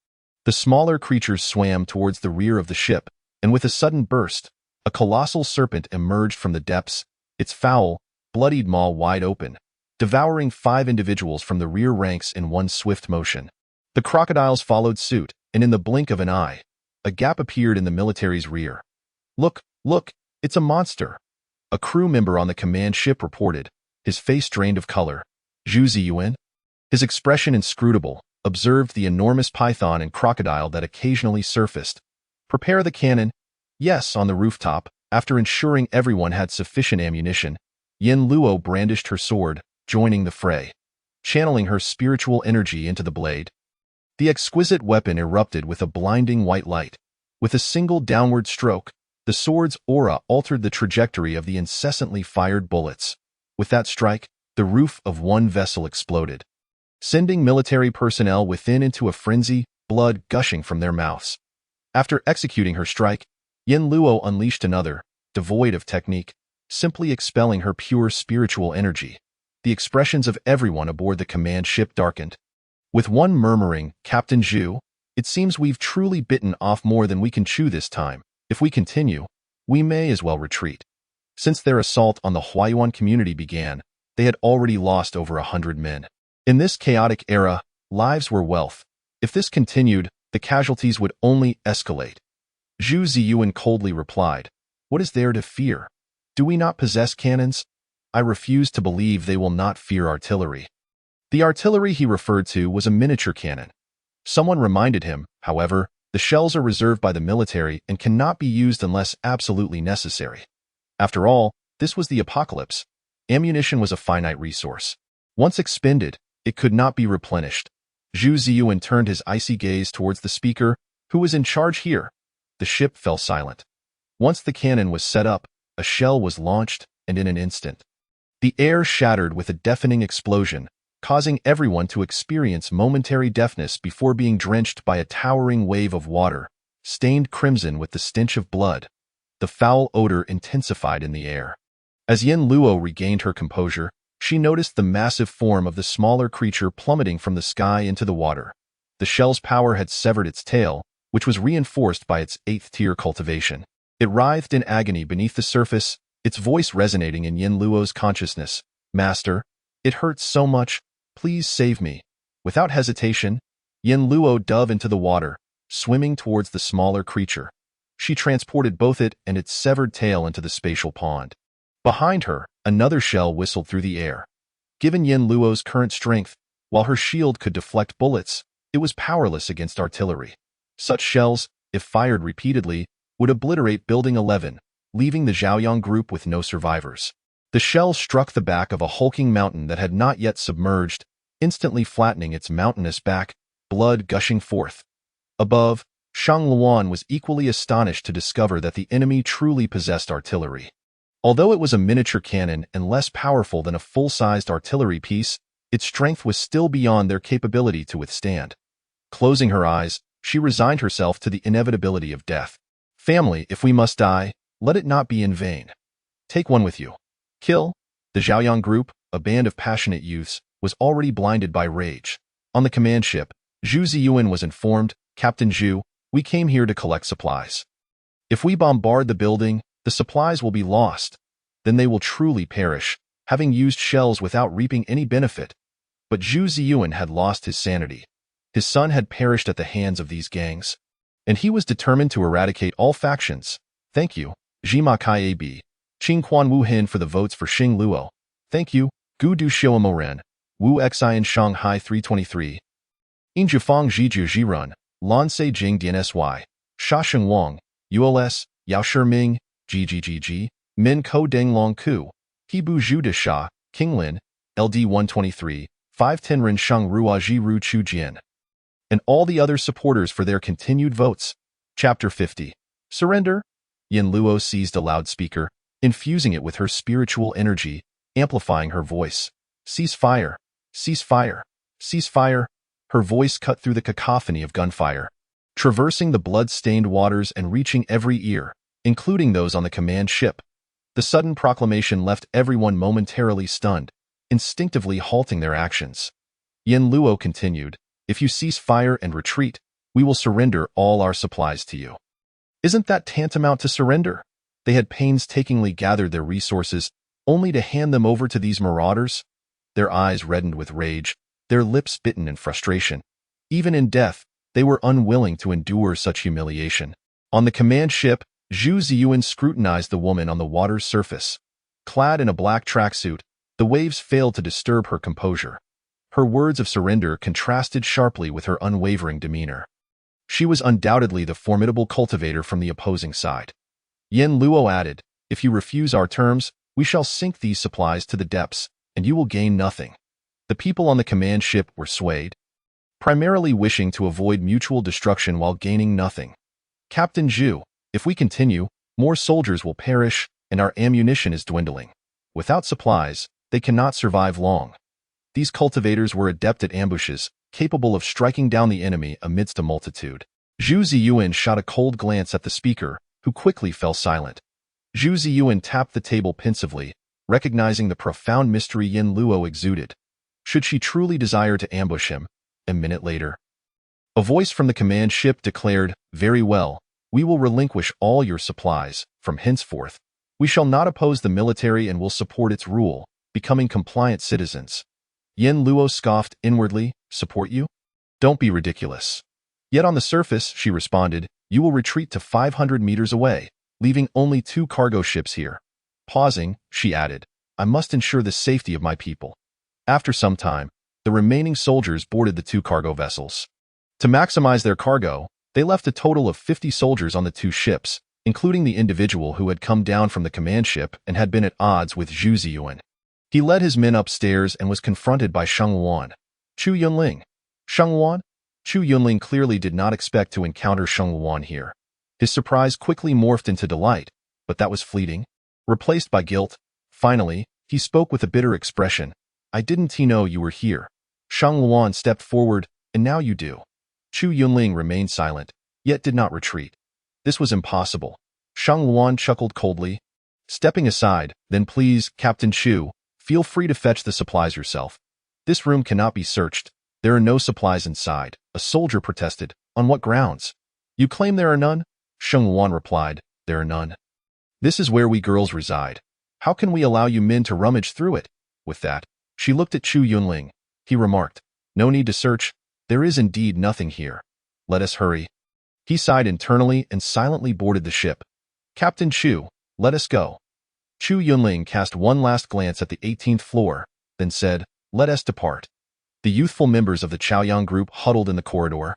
The smaller creatures swam towards the rear of the ship, and with a sudden burst, a colossal serpent emerged from the depths, its foul, bloodied maw wide open, devouring 5 individuals from the rear ranks in one swift motion. The crocodiles followed suit, and in the blink of an eye, a gap appeared in the military's rear. Look, it's a monster," a crew member on the command ship reported, his face drained of color. Zhu Ziyuan, his expression inscrutable, observed the enormous python and crocodile that occasionally surfaced. "Prepare the cannon." "Yes," on the rooftop, after ensuring everyone had sufficient ammunition, Yin Luo brandished her sword, joining the fray, channeling her spiritual energy into the blade. The exquisite weapon erupted with a blinding white light. With a single downward stroke, the sword's aura altered the trajectory of the incessantly fired bullets. With that strike, the roof of one vessel exploded, sending military personnel within into a frenzy, blood gushing from their mouths. After executing her strike, Yin Luo unleashed another, devoid of technique, simply expelling her pure spiritual energy. The expressions of everyone aboard the command ship darkened. With one murmuring, "Captain Zhu, it seems we've truly bitten off more than we can chew this time. If we continue, we may as well retreat." Since their assault on the Huayuan community began, they had already lost over 100 men. In this chaotic era, lives were wealth. If this continued, the casualties would only escalate. Zhu Ziyuan coldly replied, "What is there to fear? Do we not possess cannons? I refuse to believe they will not fear artillery." The artillery he referred to was a miniature cannon. Someone reminded him, however, the shells are reserved by the military and cannot be used unless absolutely necessary. After all, this was the apocalypse. Ammunition was a finite resource. Once expended, it could not be replenished. Zhu Ziyuan turned his icy gaze towards the speaker, who was in charge here. The ship fell silent. Once the cannon was set up, a shell was launched, and in an instant, the air shattered with a deafening explosion, causing everyone to experience momentary deafness before being drenched by a towering wave of water, stained crimson with the stench of blood. The foul odor intensified in the air. As Yin Luo regained her composure, she noticed the massive form of the smaller creature plummeting from the sky into the water. The shell's power had severed its tail, which was reinforced by its 8th-tier cultivation. It writhed in agony beneath the surface, its voice resonating in Yin Luo's consciousness. "Master, it hurts so much. Please save me." Without hesitation, Yin Luo dove into the water, swimming towards the smaller creature. She transported both it and its severed tail into the spatial pond. Behind her, another shell whistled through the air. Given Yin Luo's current strength, while her shield could deflect bullets, it was powerless against artillery. Such shells, if fired repeatedly, would obliterate Building 11, leaving the Zhaoyang group with no survivors. The shell struck the back of a hulking mountain that had not yet submerged, instantly flattening its mountainous back, blood gushing forth. Above, Shang Luan was equally astonished to discover that the enemy truly possessed artillery. Although it was a miniature cannon and less powerful than a full-sized artillery piece, its strength was still beyond their capability to withstand. Closing her eyes, she resigned herself to the inevitability of death. "Family, if we must die, let it not be in vain. Take one with you." Kill. The Zhaoyang group, a band of passionate youths, was already blinded by rage. On the command ship, Zhu Ziyuan was informed, "Captain Zhu, we came here to collect supplies. If we bombard the building, the supplies will be lost. Then they will truly perish, having used shells without reaping any benefit." But Zhu Ziyuan had lost his sanity. His son had perished at the hands of these gangs, and he was determined to eradicate all factions. "Thank you, Jima Kai AB. Qing Quan Wu Hin for the votes for Xing Luo. Thank you, Gu Du Xiao Moren, Wu Xian Shanghai 323. Injufang Zhiju Zhirun, Lan Se Jing DNSY, Sha Sheng Wang, ULS, Yao Shiming, GGGG, Min Ko Deng Long Ku, Hebu Zhu De Sha, Kinglin, LD 123, 510 Ren Sheng Rua Ji Ru Chu Jian. And all the other supporters for their continued votes. Chapter 50. Surrender? Yin Luo seized a loudspeaker, infusing it with her spiritual energy, amplifying her voice. "Cease fire! Cease fire! Cease fire!" Her voice cut through the cacophony of gunfire, traversing the blood-stained waters and reaching every ear, including those on the command ship. The sudden proclamation left everyone momentarily stunned, instinctively halting their actions. Yin Luo continued, "If you cease fire and retreat, we will surrender all our supplies to you." Isn't that tantamount to surrender? They had painstakingly gathered their resources, only to hand them over to these marauders. Their eyes reddened with rage, their lips bitten in frustration. Even in death, they were unwilling to endure such humiliation. On the command ship, Zhu Ziyuan scrutinized the woman on the water's surface. Clad in a black tracksuit, the waves failed to disturb her composure. Her words of surrender contrasted sharply with her unwavering demeanor. She was undoubtedly the formidable cultivator from the opposing side. Yin Luo added, "If you refuse our terms, we shall sink these supplies to the depths, and you will gain nothing." The people on the command ship were swayed, primarily wishing to avoid mutual destruction while gaining nothing. "Captain Zhu, if we continue, more soldiers will perish, and our ammunition is dwindling. Without supplies, they cannot survive long." These cultivators were adept at ambushes, capable of striking down the enemy amidst a multitude. Zhu Ziyuan shot a cold glance at the speaker, who quickly fell silent. Zhu Ziyuan tapped the table pensively, recognizing the profound mystery Yin Luo exuded. Should she truly desire to ambush him? A minute later, a voice from the command ship declared, "Very well, we will relinquish all your supplies. From henceforth, we shall not oppose the military and will support its rule, becoming compliant citizens." Yin Luo scoffed inwardly, "Support you? Don't be ridiculous." Yet on the surface, she responded, "You will retreat to 500 meters away, leaving only 2 cargo ships here." Pausing, she added, "I must ensure the safety of my people." After some time, the remaining soldiers boarded the 2 cargo vessels. To maximize their cargo, they left a total of 50 soldiers on the 2 ships, including the individual who had come down from the command ship and had been at odds with Zhu Ziyuan. He led his men upstairs and was confronted by Sheng Wuan. Chu Yunling. Sheng Wuan? Chu Yunling clearly did not expect to encounter Sheng Wuan here. His surprise quickly morphed into delight, but that was fleeting, replaced by guilt. Finally, he spoke with a bitter expression. I didn't know you were here. Sheng Wuan stepped forward, and now you do. Chu Yunling remained silent, yet did not retreat. This was impossible. Sheng Wuan chuckled coldly. Stepping aside, then please, Captain Chu, feel free to fetch the supplies yourself. This room cannot be searched. There are no supplies inside. A soldier protested. On what grounds? You claim there are none? Sheng Wuan replied, there are none. This is where we girls reside. How can we allow you men to rummage through it? With that, she looked at Chu Yunling. He remarked, no need to search. There is indeed nothing here. Let us hurry. He sighed internally and silently boarded the ship. Captain Chu, let us go. Chu Yunling cast one last glance at the 18th floor, then said, let us depart. The youthful members of the Chaoyang group huddled in the corridor.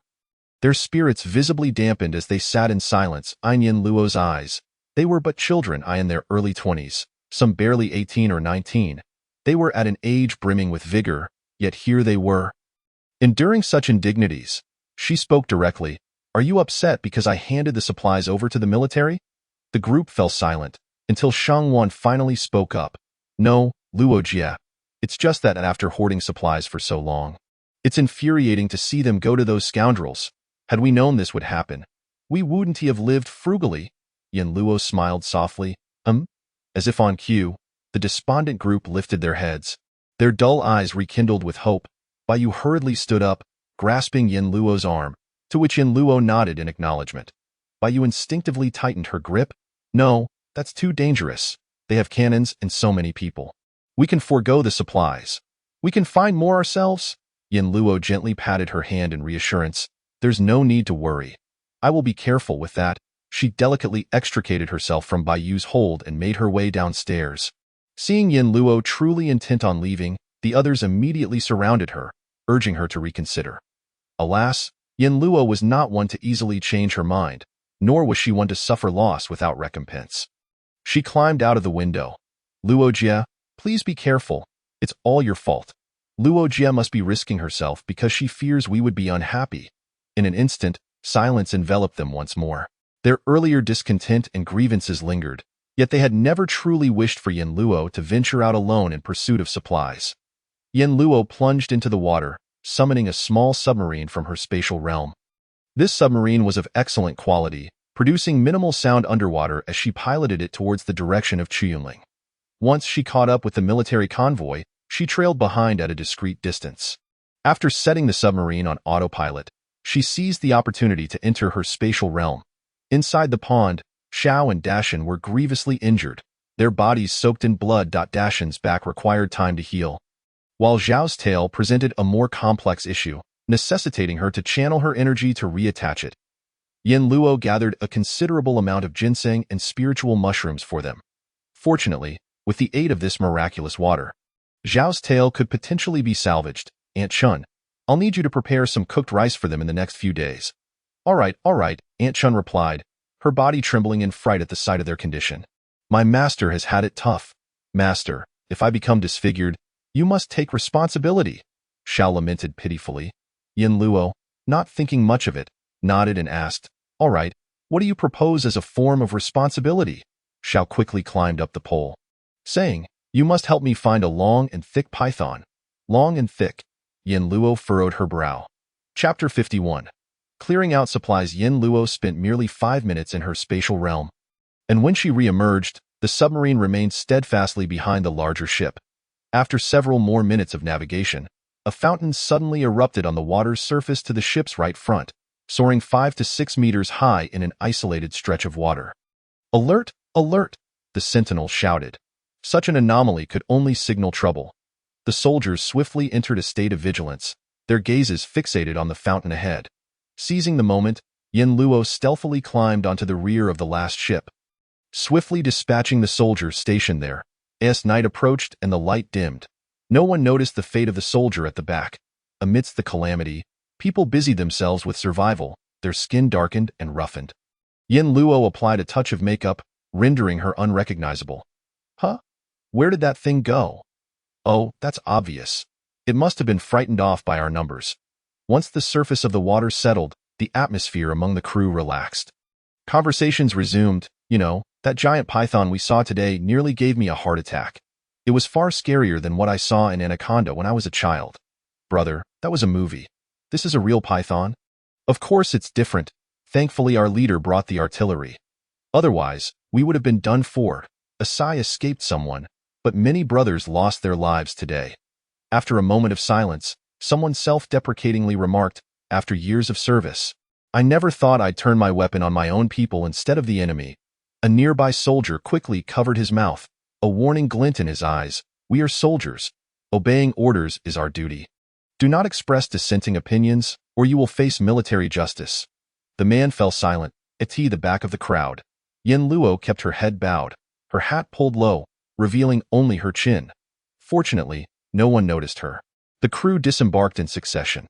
Their spirits visibly dampened as they sat in silence. In Yin Luo's eyes, they were but children in their early 20s, some barely 18 or 19. They were at an age brimming with vigor, yet here they were, enduring such indignities. She spoke directly. Are you upset because I handed the supplies over to the military? The group fell silent, until Sheng Wuan finally spoke up. No, Luo Jie. It's just that after hoarding supplies for so long, it's infuriating to see them go to those scoundrels. Had we known this would happen, we wouldn't have lived frugally. Yin Luo smiled softly. As if on cue, the despondent group lifted their heads. Their dull eyes rekindled with hope. Bai Yu hurriedly stood up, grasping Yin Luo's arm, to which Yin Luo nodded in acknowledgement. Bai Yu instinctively tightened her grip. No, that's too dangerous. They have cannons and so many people. We can forego the supplies. We can find more ourselves. Yin Luo gently patted her hand in reassurance. There's no need to worry. I will be careful with that. She delicately extricated herself from Bai Yu's hold and made her way downstairs. Seeing Yin Luo truly intent on leaving, the others immediately surrounded her, urging her to reconsider. Alas, Yin Luo was not one to easily change her mind, nor was she one to suffer loss without recompense. She climbed out of the window. Luo Jie, please be careful. It's all your fault. Luo Jie must be risking herself because she fears we would be unhappy. In an instant, silence enveloped them once more. Their earlier discontent and grievances lingered, yet they had never truly wished for Yin Luo to venture out alone in pursuit of supplies. Yin Luo plunged into the water, summoning a small submarine from her spatial realm. This submarine was of excellent quality, producing minimal sound underwater as she piloted it towards the direction of Chu Yunling. Once she caught up with the military convoy, she trailed behind at a discreet distance. After setting the submarine on autopilot, she seized the opportunity to enter her spatial realm. Inside the pond, Xiao and Dashan were grievously injured, their bodies soaked in blood. Dashan's back required time to heal, while Zhao's tail presented a more complex issue, necessitating her to channel her energy to reattach it. Yin Luo gathered a considerable amount of ginseng and spiritual mushrooms for them. Fortunately, with the aid of this miraculous water, Zhao's tail could potentially be salvaged. Aunt Chun, I'll need you to prepare some cooked rice for them in the next few days. All right, Aunt Chun replied, her body trembling in fright at the sight of their condition. My master has had it tough. Master, if I become disfigured, you must take responsibility. Xiao lamented pitifully. Yin Luo, not thinking much of it, nodded and asked, all right, what do you propose as a form of responsibility? Xiao quickly climbed up the pole, saying, you must help me find a long and thick python. Long and thick. Yin Luo furrowed her brow. Chapter 51. Clearing out supplies. Yin Luo spent merely 5 minutes in her spatial realm, and when she re-emerged, the submarine remained steadfastly behind the larger ship. After several more minutes of navigation, a fountain suddenly erupted on the water's surface to the ship's right front, soaring 5 to 6 meters high in an isolated stretch of water. Alert! Alert! The sentinel shouted. Such an anomaly could only signal trouble. The soldiers swiftly entered a state of vigilance, their gazes fixated on the fountain ahead. Seizing the moment, Yin Luo stealthily climbed onto the rear of the last ship. Swiftly dispatching the soldiers stationed there, as night approached and the light dimmed, No one noticed the fate of the soldier at the back. Amidst the calamity, people busied themselves with survival, their skin darkened and roughened. Yin Luo applied a touch of makeup, rendering her unrecognizable. Huh? Where did that thing go? Oh, that's obvious. It must have been frightened off by our numbers. Once the surface of the water settled, the atmosphere among the crew relaxed. Conversations resumed. That giant python we saw today nearly gave me a heart attack. It was far scarier than what I saw in Anaconda when I was a child. Brother, that was a movie. This is a real python? Of course it's different. Thankfully our leader brought the artillery. Otherwise, we would have been done for. Asai escaped someone, but many brothers lost their lives today. After a moment of silence, someone self-deprecatingly remarked, after years of service, I never thought I'd turn my weapon on my own people instead of the enemy. A nearby soldier quickly covered his mouth, a warning glint in his eyes. We are soldiers. Obeying orders is our duty. Do not express dissenting opinions, or you will face military justice. The man fell silent, at the back of the crowd. Yin Luo kept her head bowed, her hat pulled low, revealing only her chin. Fortunately, no one noticed her. The crew disembarked in succession.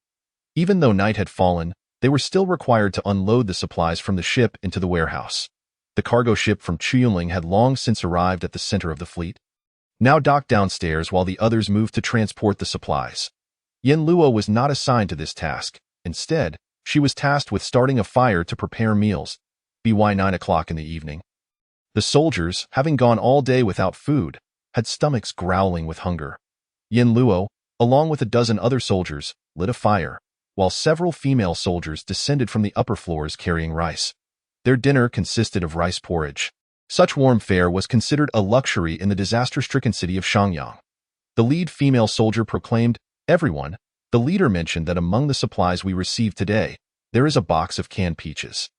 Even though night had fallen, they were still required to unload the supplies from the ship into the warehouse. The cargo ship from Chiyunling had long since arrived at the center of the fleet, now docked downstairs while the others moved to transport the supplies. Yin Luo was not assigned to this task. Instead, she was tasked with starting a fire to prepare meals. By 9 o'clock in the evening. The soldiers, having gone all day without food, had stomachs growling with hunger. Yin Luo, along with a dozen other soldiers, lit a fire, while several female soldiers descended from the upper floors carrying rice. Their dinner consisted of rice porridge. Such warm fare was considered a luxury in the disaster-stricken city of Shangyang. The lead female soldier proclaimed, Everyone, the leader mentioned that among the supplies we received today, there is a box of canned peaches.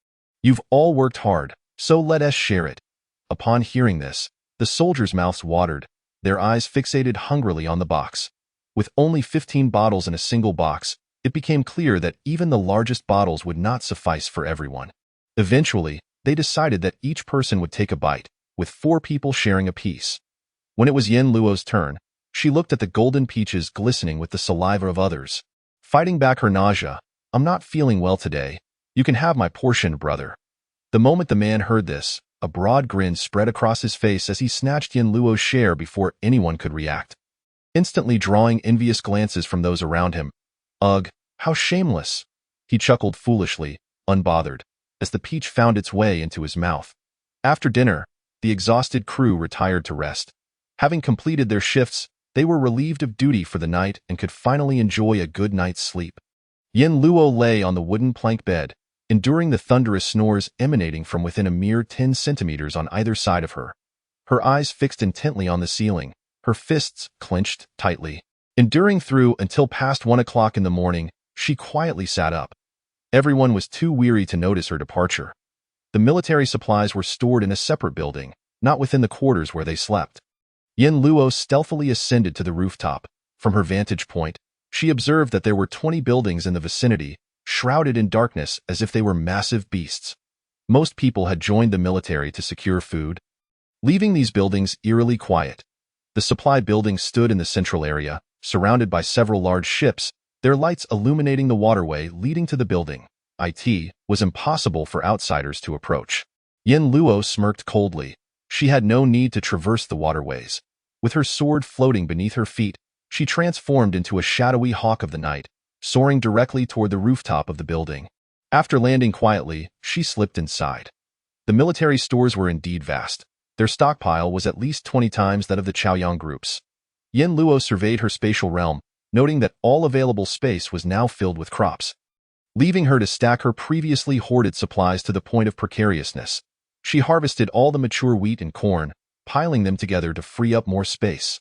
You've all worked hard, so let us share it. Upon hearing this, the soldiers' mouths watered, their eyes fixated hungrily on the box. With only 15 bottles in a single box, it became clear that even the largest bottles would not suffice for everyone. Eventually, they decided that each person would take a bite, with 4 people sharing a piece. When it was Yin Luo's turn, she looked at the golden peaches glistening with the saliva of others. Fighting back her nausea, I'm not feeling well today. You can have my portion, brother. The moment the man heard this, a broad grin spread across his face as he snatched Yin Luo's share before anyone could react, instantly drawing envious glances from those around him. Ugh, how shameless! He chuckled foolishly, unbothered, as the peach found its way into his mouth. After dinner, the exhausted crew retired to rest. Having completed their shifts, they were relieved of duty for the night and could finally enjoy a good night's sleep. Yin Luo lay on the wooden plank bed, enduring the thunderous snores emanating from within a mere 10 centimeters on either side of her. Her eyes fixed intently on the ceiling, her fists clenched tightly. Enduring through until past 1 o'clock in the morning, she quietly sat up. Everyone was too weary to notice her departure. The military supplies were stored in a separate building, not within the quarters where they slept. Yin Luo stealthily ascended to the rooftop. From her vantage point, she observed that there were 20 buildings in the vicinity, shrouded in darkness as if they were massive beasts. Most people had joined the military to secure food, leaving these buildings eerily quiet. The supply building stood in the central area, surrounded by several large ships, their lights illuminating the waterway leading to the building. It was impossible for outsiders to approach. Yin Luo smirked coldly. She had no need to traverse the waterways. With her sword floating beneath her feet, she transformed into a shadowy hawk of the night, soaring directly toward the rooftop of the building. After landing quietly, she slipped inside. The military stores were indeed vast. Their stockpile was at least 20 times that of the Chaoyang groups. Yin Luo surveyed her spatial realm, noting that all available space was now filled with crops, leaving her to stack her previously hoarded supplies to the point of precariousness. She harvested all the mature wheat and corn, piling them together to free up more space.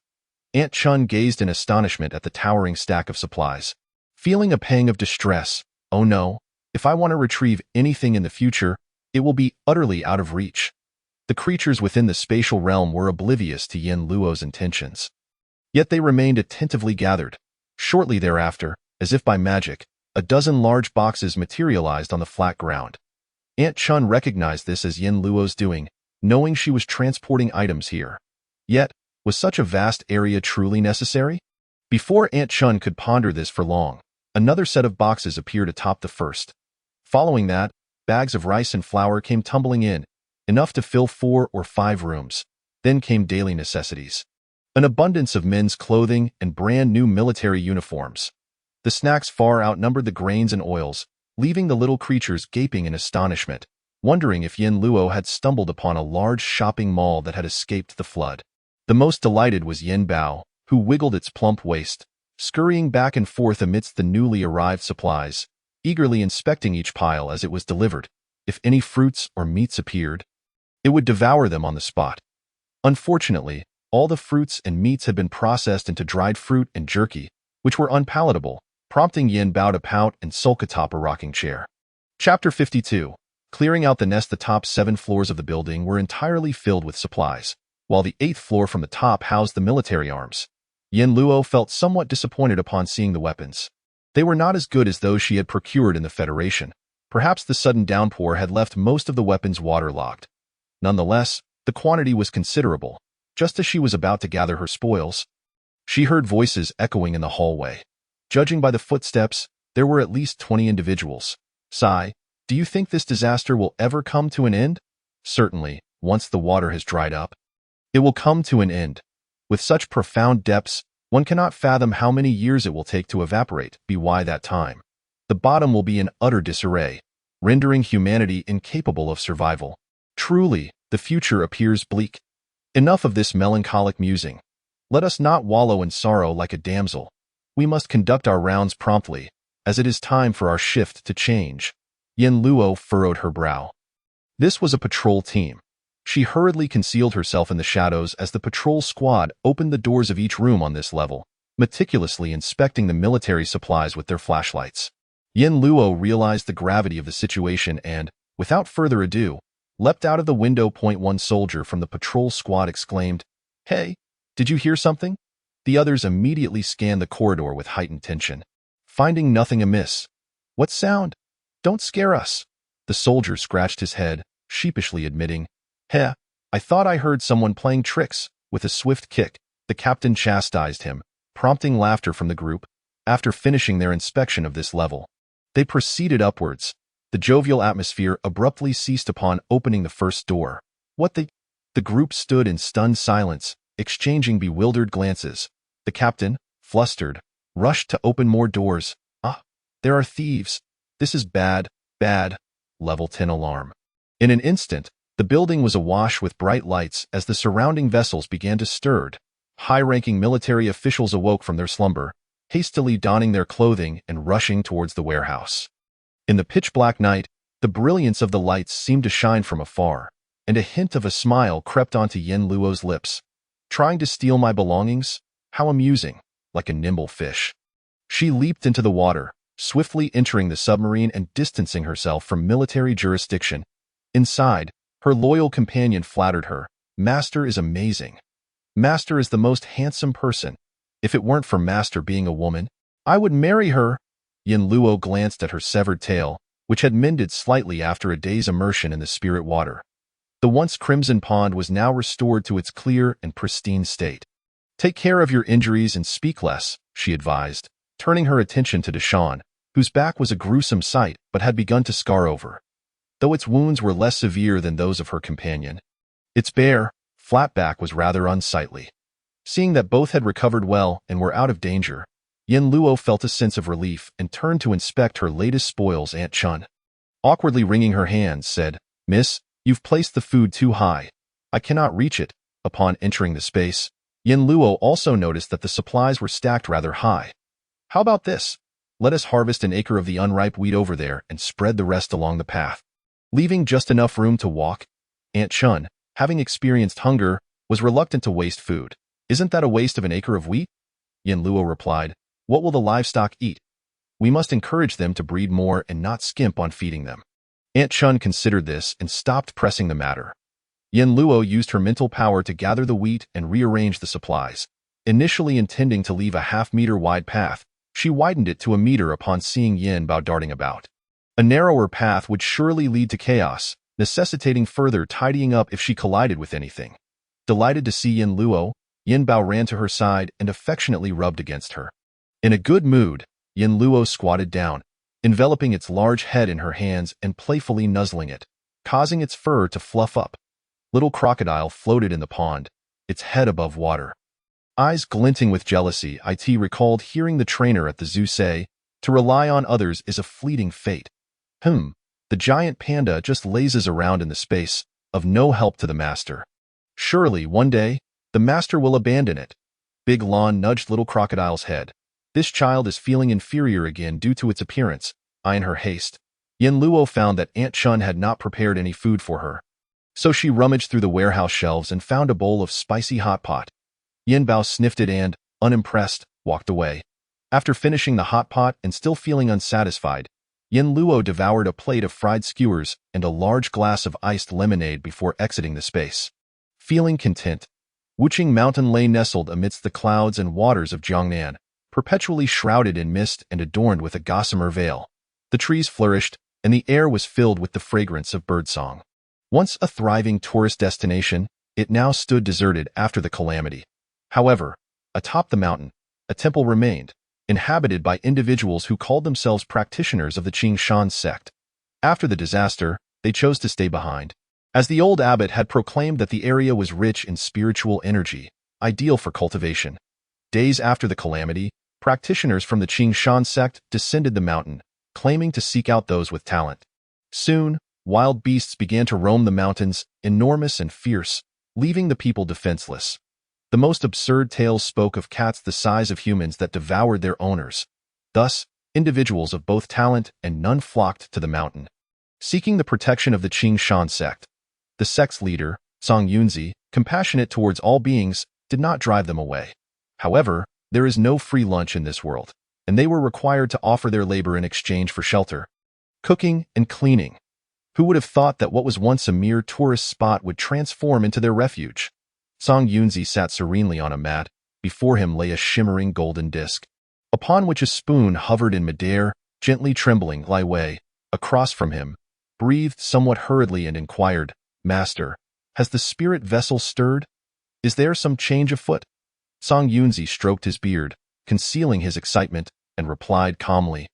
Aunt Chun gazed in astonishment at the towering stack of supplies, feeling a pang of distress. Oh no, if I want to retrieve anything in the future, it will be utterly out of reach. The creatures within the spatial realm were oblivious to Yin Luo's intentions. Yet they remained attentively gathered. Shortly thereafter, as if by magic, a dozen large boxes materialized on the flat ground. Aunt Chun recognized this as Yin Luo's doing, knowing she was transporting items here. Yet, was such a vast area truly necessary? Before Aunt Chun could ponder this for long, another set of boxes appeared atop the first. Following that, bags of rice and flour came tumbling in, enough to fill 4 or 5 rooms. Then came daily necessities. An abundance of men's clothing and brand new military uniforms. The snacks far outnumbered the grains and oils, leaving the little creatures gaping in astonishment, wondering if Yin Luo had stumbled upon a large shopping mall that had escaped the flood. The most delighted was Yin Bao, who wiggled its plump waist, scurrying back and forth amidst the newly arrived supplies, eagerly inspecting each pile as it was delivered. If any fruits or meats appeared, it would devour them on the spot. Unfortunately, all the fruits and meats had been processed into dried fruit and jerky, which were unpalatable, prompting Yin Bao to pout and sulk atop a rocking chair. Chapter 52. Clearing out the nest. The top 7 floors of the building were entirely filled with supplies, while the 8th floor from the top housed the military arms. Yin Luo felt somewhat disappointed upon seeing the weapons. They were not as good as those she had procured in the Federation. Perhaps the sudden downpour had left most of the weapons waterlogged. Nonetheless, the quantity was considerable. Just as she was about to gather her spoils, she heard voices echoing in the hallway. Judging by the footsteps, there were at least 20 individuals. Sigh, do you think this disaster will ever come to an end? Certainly, once the water has dried up. It will come to an end. With such profound depths, one cannot fathom how many years it will take to evaporate. By that time, the bottom will be in utter disarray, rendering humanity incapable of survival. Truly, the future appears bleak. Enough of this melancholic musing. Let us not wallow in sorrow like a damsel. We must conduct our rounds promptly, as it is time for our shift to change. Yin Luo furrowed her brow. This was a patrol team. She hurriedly concealed herself in the shadows as the patrol squad opened the doors of each room on this level, meticulously inspecting the military supplies with their flashlights. Yin Luo realized the gravity of the situation and, without further ado, leapt out of the window. One soldier from the patrol squad exclaimed, "Hey, did you hear something?" The others immediately scanned the corridor with heightened tension, finding nothing amiss. "What sound? Don't scare us." The soldier scratched his head, sheepishly admitting, "Heh, I thought I heard someone playing tricks." With a swift kick, the captain chastised him, prompting laughter from the group. After finishing their inspection of this level, they proceeded upwards. The jovial atmosphere abruptly ceased upon opening the first door. The group stood in stunned silence, exchanging bewildered glances. The captain, flustered, rushed to open more doors. "Ah, there are thieves. This is bad, bad." Level 10 alarm. In an instant, the building was awash with bright lights as the surrounding vessels began to stir. High-ranking military officials awoke from their slumber, hastily donning their clothing and rushing towards the warehouse. In the pitch-black night, the brilliance of the lights seemed to shine from afar, and a hint of a smile crept onto Yin Luo's lips. "Trying to steal my belongings? How amusing!" Like a nimble fish, she leaped into the water, swiftly entering the submarine and distancing herself from military jurisdiction. Inside, her loyal companion flattered her. "Master is amazing. Master is the most handsome person. If it weren't for Master being a woman, I would marry her." Yin Luo glanced at her severed tail, which had mended slightly after a day's immersion in the spirit water. The once crimson pond was now restored to its clear and pristine state. "Take care of your injuries and speak less," she advised, turning her attention to Deshawn, whose back was a gruesome sight but had begun to scar over. Though its wounds were less severe than those of her companion, its bare, flat back was rather unsightly. Seeing that both had recovered well and were out of danger, Yin Luo felt a sense of relief and turned to inspect her latest spoils. Aunt Chun, awkwardly wringing her hands, said, "Miss, you've placed the food too high. I cannot reach it." Upon entering the space, Yin Luo also noticed that the supplies were stacked rather high. "How about this? Let us harvest an acre of the unripe wheat over there and spread the rest along the path, leaving just enough room to walk." Aunt Chun, having experienced hunger, was reluctant to waste food. "Isn't that a waste of an acre of wheat?" Yin Luo replied, "What will the livestock eat? We must encourage them to breed more and not skimp on feeding them." Aunt Chun considered this and stopped pressing the matter. Yin Luo used her mental power to gather the wheat and rearrange the supplies. Initially intending to leave a half-meter wide path, she widened it to a meter upon seeing Yin Bao darting about. A narrower path would surely lead to chaos, necessitating further tidying up if she collided with anything. Delighted to see Yin Luo, Yin Bao ran to her side and affectionately rubbed against her. In a good mood, Yin Luo squatted down, enveloping its large head in her hands and playfully nuzzling it, causing its fur to fluff up. Little crocodile floated in the pond, its head above water. Eyes glinting with jealousy, it recalled hearing the trainer at the zoo say, "To rely on others is a fleeting fate." The giant panda just lazes around in the space, of no help to the master. Surely, one day, the master will abandon it. Big Lon nudged little crocodile's head. This child is feeling inferior again due to its appearance. In her haste, Yin Luo found that Aunt Chun had not prepared any food for her. So she rummaged through the warehouse shelves and found a bowl of spicy hot pot. Yin Bao sniffed it and, unimpressed, walked away. After finishing the hot pot and still feeling unsatisfied, Yin Luo devoured a plate of fried skewers and a large glass of iced lemonade before exiting the space. Feeling content, Wuching Mountain lay nestled amidst the clouds and waters of Jiangnan, perpetually shrouded in mist and adorned with a gossamer veil. The trees flourished, and the air was filled with the fragrance of birdsong. Once a thriving tourist destination, it now stood deserted after the calamity. However, atop the mountain, a temple remained, inhabited by individuals who called themselves practitioners of the Qingshan sect. After the disaster, they chose to stay behind, as the old abbot had proclaimed that the area was rich in spiritual energy, ideal for cultivation. Days after the calamity, practitioners from the Qingshan sect descended the mountain, claiming to seek out those with talent. Soon, wild beasts began to roam the mountains, enormous and fierce, leaving the people defenseless. The most absurd tales spoke of cats the size of humans that devoured their owners. Thus, individuals of both talent and none flocked to the mountain, seeking the protection of the Qingshan sect. The sect's leader, Song Yunzi, compassionate towards all beings, did not drive them away. However, there is no free lunch in this world, and they were required to offer their labor in exchange for shelter, cooking, and cleaning. Who would have thought that what was once a mere tourist spot would transform into their refuge? Song Yunzi sat serenely on a mat. Before him lay a shimmering golden disc, upon which a spoon hovered in midair, gently trembling. Lai Wei, across from him, breathed somewhat hurriedly and inquired, "Master, has the spirit vessel stirred? Is there some change afoot?" Song Yunzi stroked his beard, concealing his excitement, and replied calmly,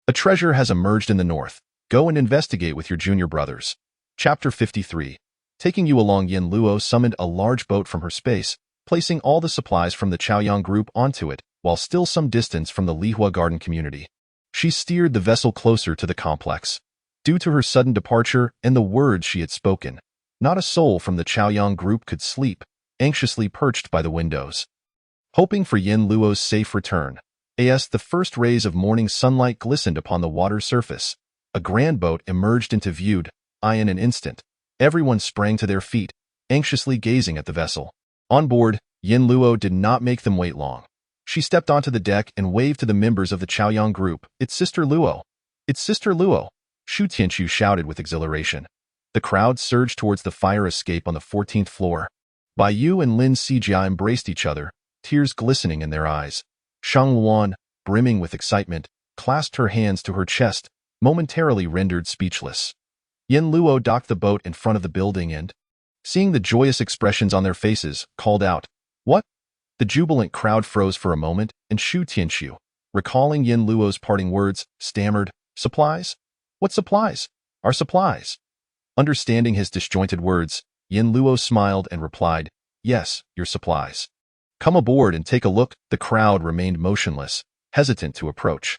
"A treasure has emerged in the north. Go and investigate with your junior brothers." Chapter 53. Taking you along, Yin Luo summoned a large boat from her space, placing all the supplies from the Chaoyang group onto it, while still some distance from the Lihua garden community. She steered the vessel closer to the complex. Due to her sudden departure and the words she had spoken, not a soul from the Chaoyang group could sleep, anxiously perched by the windows, hoping for Yin Luo's safe return. The first rays of morning sunlight glistened upon the water's surface. A grand boat emerged into view. In an instant, everyone sprang to their feet, anxiously gazing at the vessel. On board, Yin Luo did not make them wait long. She stepped onto the deck and waved to the members of the Chaoyang group. "It's Sister Luo! It's Sister Luo!" Shu Tianqiu shouted with exhilaration. The crowd surged towards the fire escape on the 14th floor. Bai Yu and Lin Sijia embraced each other, tears glistening in their eyes. Shang Luan, brimming with excitement, clasped her hands to her chest, momentarily rendered speechless. Yin Luo docked the boat in front of the building and, seeing the joyous expressions on their faces, called out, "What?" The jubilant crowd froze for a moment, and Shu Tianqiu, recalling Yin Luo's parting words, stammered, "Supplies? What supplies? Our supplies." Understanding his disjointed words, Yin Luo smiled and replied, "Yes, your supplies. Come aboard and take a look." The crowd remained motionless, hesitant to approach.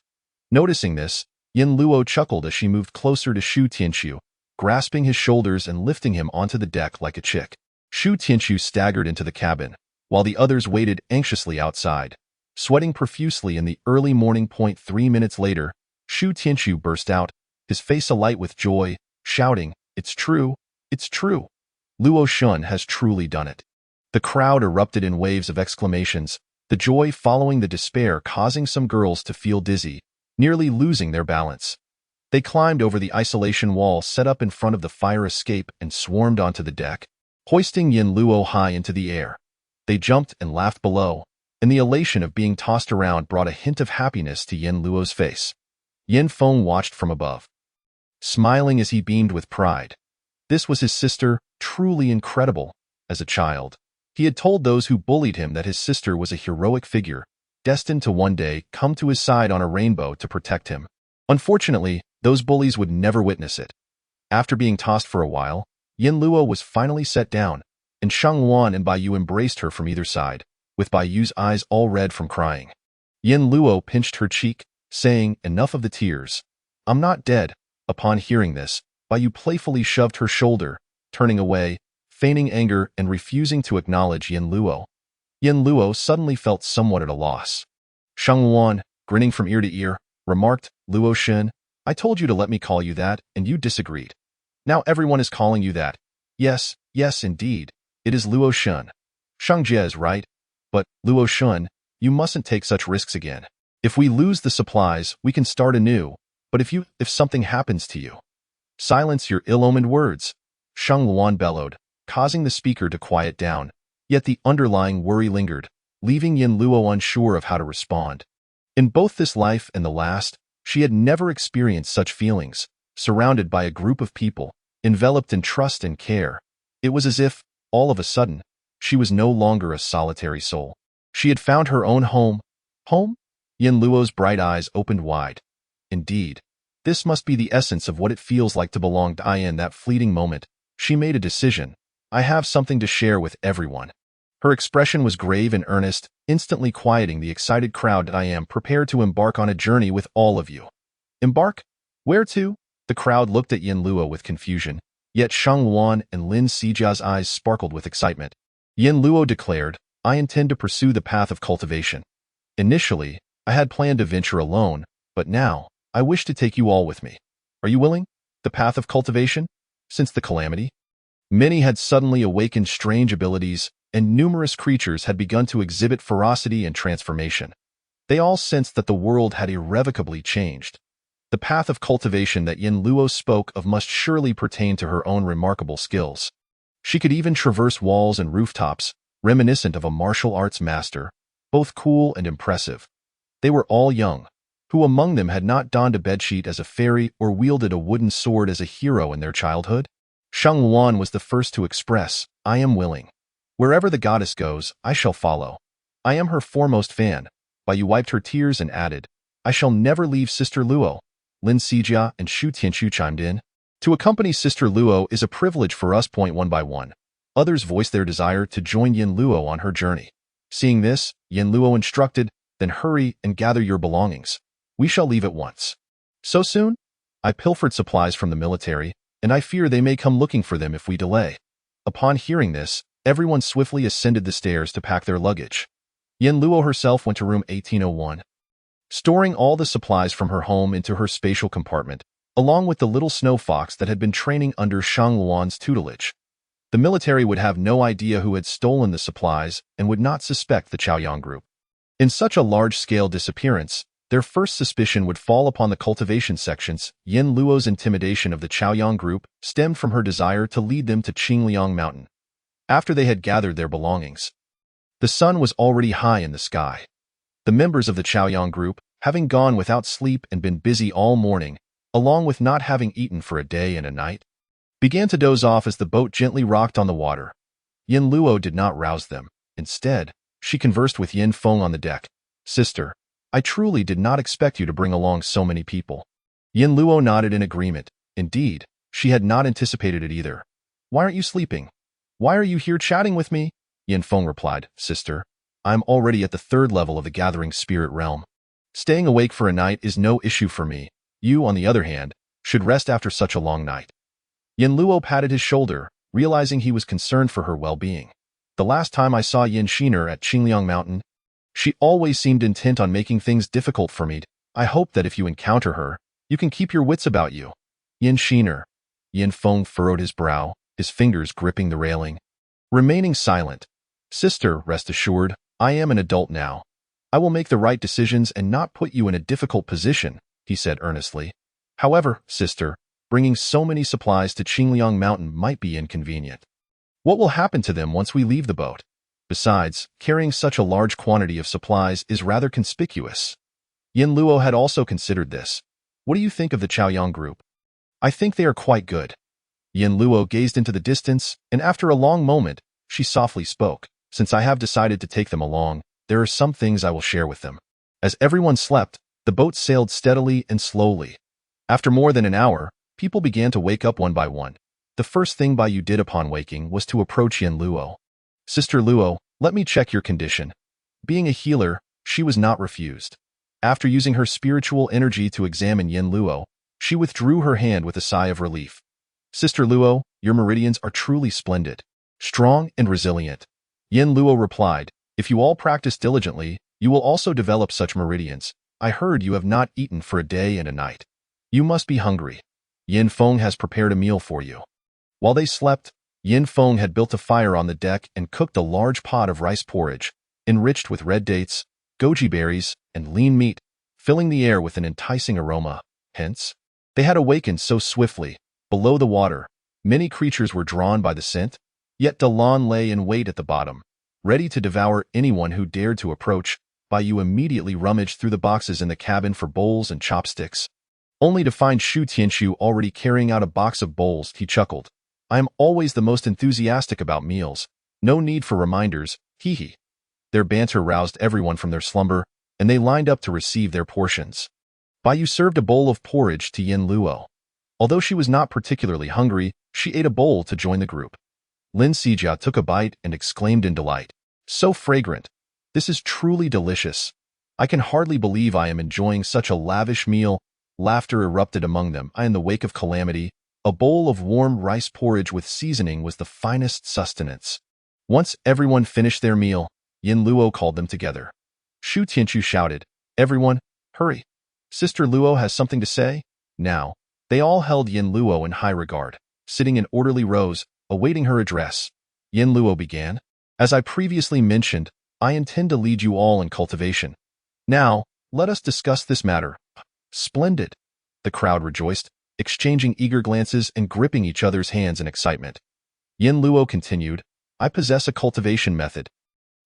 Noticing this, Yin Luo chuckled as she moved closer to Shu Tianqiu, grasping his shoulders and lifting him onto the deck like a chick. Shu Tianqiu staggered into the cabin, while the others waited anxiously outside, sweating profusely in the early morning. 3 minutes later, Shu Tianqiu burst out, his face alight with joy, shouting, "It's true! It's true! Luo Shun has truly done it." The crowd erupted in waves of exclamations, the joy following the despair causing some girls to feel dizzy, nearly losing their balance. They climbed over the isolation wall set up in front of the fire escape and swarmed onto the deck, hoisting Yin Luo high into the air. They jumped and laughed below, and the elation of being tossed around brought a hint of happiness to Yin Luo's face. Yin Feng watched from above, smiling as he beamed with pride. This was his sister, truly incredible. As a child, He had told those who bullied him that his sister was a heroic figure, destined to one day come to his side on a rainbow to protect him. Unfortunately, those bullies would never witness it. After being tossed for a while, Yin Luo was finally set down, and Shang Wan and Bai Yu embraced her from either side, with Bai Yu's eyes all red from crying. Yin Luo pinched her cheek, saying, "Enough of the tears. I'm not dead." Upon hearing this, Bai Yu playfully shoved her shoulder, turning away, feigning anger and refusing to acknowledge Yin Luo. Yin Luo suddenly felt somewhat at a loss. Shang Wan, grinning from ear to ear, remarked, "Luo Shen, I told you to let me call you that, and you disagreed. Now everyone is calling you that. Yes, yes, indeed. It is Luo Shen. Shang Jie is right. But, Luo Shen, you mustn't take such risks again. If we lose the supplies, we can start anew. But if something happens to you..." "Silence your ill-omened words," Shang Wan bellowed, causing the speaker to quiet down. Yet the underlying worry lingered, leaving Yin Luo unsure of how to respond. In both this life and the last, she had never experienced such feelings, surrounded by a group of people, enveloped in trust and care. It was as if, all of a sudden, she was no longer a solitary soul. She had found her own home. Home? Yin Luo's bright eyes opened wide. Indeed, this must be the essence of what it feels like to belong to I. In that fleeting moment, she made a decision. "I have something to share with everyone." Her expression was grave and earnest, instantly quieting the excited crowd. "I am prepared to embark on a journey with all of you." "Embark? Where to?" The crowd looked at Yin Luo with confusion, yet Shang Wan and Lin Sijia's eyes sparkled with excitement. Yin Luo declared, "I intend to pursue the path of cultivation. Initially, I had planned to venture alone, but now, I wish to take you all with me. Are you willing? The path of cultivation? Since the calamity, many had suddenly awakened strange abilities, and numerous creatures had begun to exhibit ferocity and transformation. They all sensed that the world had irrevocably changed. The path of cultivation that Yin Luo spoke of must surely pertain to her own remarkable skills. She could even traverse walls and rooftops, reminiscent of a martial arts master, both cool and impressive. They were all young. Who among them had not donned a bedsheet as a fairy or wielded a wooden sword as a hero in their childhood? Shang Wan was the first to express, "I am willing. Wherever the goddess goes, I shall follow. I am her foremost fan." Bai Yu wiped her tears and added, "I shall never leave Sister Luo." Lin Sijia and Shu Tianshu chimed in. "To accompany Sister Luo is a privilege for us. One by one. Others voiced their desire to join Yin Luo on her journey. Seeing this, Yin Luo instructed, "Then hurry and gather your belongings. We shall leave at once." "So soon? I pilfered supplies from the military, and I fear they may come looking for them if we delay." Upon hearing this, everyone swiftly ascended the stairs to pack their luggage. Yin Luo herself went to room 1801. Storing all the supplies from her home into her spatial compartment, along with the little snow fox that had been training under Shang Wan's tutelage. The military would have no idea who had stolen the supplies and would not suspect the Chaoyang group. In such a large-scale disappearance, their first suspicion would fall upon the cultivation sections. Yin Luo's intimidation of the Chaoyang group stemmed from her desire to lead them to Qingliang Mountain. After they had gathered their belongings, the sun was already high in the sky. The members of the Chaoyang group, having gone without sleep and been busy all morning, along with not having eaten for a day and a night, began to doze off as the boat gently rocked on the water. Yin Luo did not rouse them. Instead, she conversed with Yin Feng on the deck. "Sister, I truly did not expect you to bring along so many people." Yin Luo nodded in agreement. Indeed, she had not anticipated it either. "Why aren't you sleeping? Why are you here chatting with me?" Yin Feng replied, "Sister, I'm already at the 3rd level of the gathering spirit realm. Staying awake for a night is no issue for me. You, on the other hand, should rest after such a long night." Yin Luo patted his shoulder, realizing he was concerned for her well-being. "The last time I saw Yin Shiner at Qingliang Mountain, she always seemed intent on making things difficult for me. I hope that if you encounter her, you can keep your wits about you." "Yin Shiner." Yin Feng furrowed his brow, his fingers gripping the railing. Remaining silent. "Sister, rest assured, I am an adult now. I will make the right decisions and not put you in a difficult position," he said earnestly. "However, sister, bringing so many supplies to Qingliang Mountain might be inconvenient. What will happen to them once we leave the boat? Besides, carrying such a large quantity of supplies is rather conspicuous." Yin Luo had also considered this. "What do you think of the Chaoyang group?" "I think they are quite good." Yin Luo gazed into the distance, and after a long moment, she softly spoke, Since I have decided to take them along, there are some things I will share with them. As everyone slept, the boat sailed steadily and slowly. After more than an hour, people began to wake up one by one. The first thing Bai Yu did upon waking was to approach Yin Luo. "Sister Luo, let me check your condition." Being a healer, she was not refused. After using her spiritual energy to examine Yin Luo, she withdrew her hand with a sigh of relief. "Sister Luo, your meridians are truly splendid, strong and resilient." Yin Luo replied, "If you all practice diligently, you will also develop such meridians. I heard you have not eaten for a day and a night. You must be hungry. Yin Feng has prepared a meal for you." While they slept, Yin Feng had built a fire on the deck and cooked a large pot of rice porridge, enriched with red dates, goji berries, and lean meat, filling the air with an enticing aroma. Hence, they had awakened so swiftly. Below the water, many creatures were drawn by the scent, yet Dalan lay in wait at the bottom, ready to devour anyone who dared to approach. Bai Yu immediately rummaged through the boxes in the cabin for bowls and chopsticks, only to find Shu Tianshu already carrying out a box of bowls. He chuckled. "I am always the most enthusiastic about meals. No need for reminders, hee hee." Their banter roused everyone from their slumber, and they lined up to receive their portions. Bai Yu served a bowl of porridge to Yin Luo. Although she was not particularly hungry, she ate a bowl to join the group. Lin Sijia took a bite and exclaimed in delight, "So fragrant! This is truly delicious. I can hardly believe I am enjoying such a lavish meal." Laughter erupted among them. In the wake of calamity, a bowl of warm rice porridge with seasoning was the finest sustenance. Once everyone finished their meal, Yin Luo called them together. Shu Tianshu shouted, "Everyone, hurry. Sister Luo has something to say." Now, they all held Yin Luo in high regard, sitting in orderly rows, awaiting her address. Yin Luo began, "As I previously mentioned, I intend to lead you all in cultivation. Now, let us discuss this matter." "Splendid!" The crowd rejoiced, exchanging eager glances and gripping each other's hands in excitement. Yin Luo continued, "I possess a cultivation method,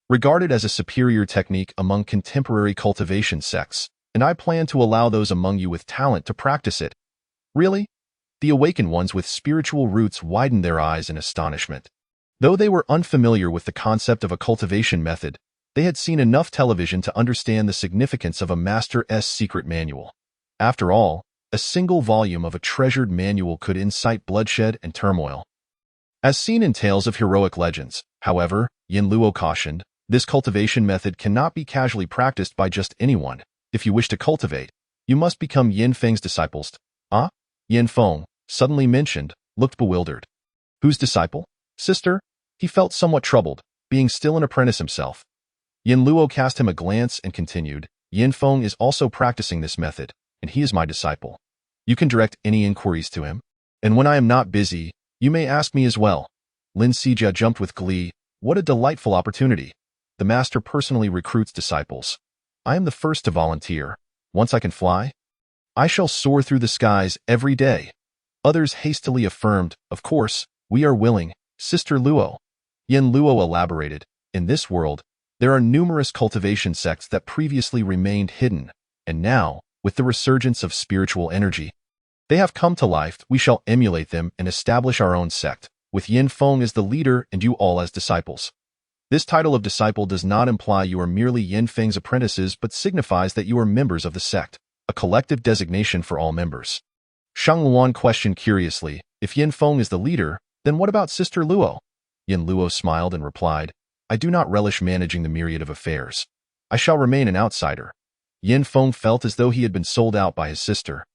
regarded as a superior technique among contemporary cultivation sects, and I plan to allow those among you with talent to practice it." "Really?" The awakened ones with spiritual roots widened their eyes in astonishment. Though they were unfamiliar with the concept of a cultivation method, they had seen enough television to understand the significance of a master's secret manual. After all, a single volume of a treasured manual could incite bloodshed and turmoil. As seen in tales of heroic legends, however, Yin Luo cautioned, this cultivation method cannot be casually practiced by just anyone. If you wish to cultivate, you must become Yin Feng's disciples. "Ah?" Yin Feng, suddenly mentioned, looked bewildered. "Whose disciple? Sister?" He felt somewhat troubled, being still an apprentice himself. Yin Luo cast him a glance and continued, "Yin Feng is also practicing this method, and he is my disciple. You can direct any inquiries to him, and when I am not busy, you may ask me as well." Lin Sijia jumped with glee. "What a delightful opportunity. The master personally recruits disciples. I am the first to volunteer. Once I can fly, I shall soar through the skies every day." Others hastily affirmed, "Of course, we are willing, Sister Luo." Yin Luo elaborated, "In this world, there are numerous cultivation sects that previously remained hidden, and now, with the resurgence of spiritual energy, they have come to life. We shall emulate them and establish our own sect, with Yin Feng as the leader and you all as disciples." This title of disciple does not imply you are merely Yin Feng's apprentices but signifies that you are members of the sect, a collective designation for all members. Shang Luan questioned curiously, "If Yin Feng is the leader, then what about Sister Luo?" Yin Luo smiled and replied, "I do not relish managing the myriad of affairs. I shall remain an outsider." Yin Feng felt as though he had been sold out by his sister.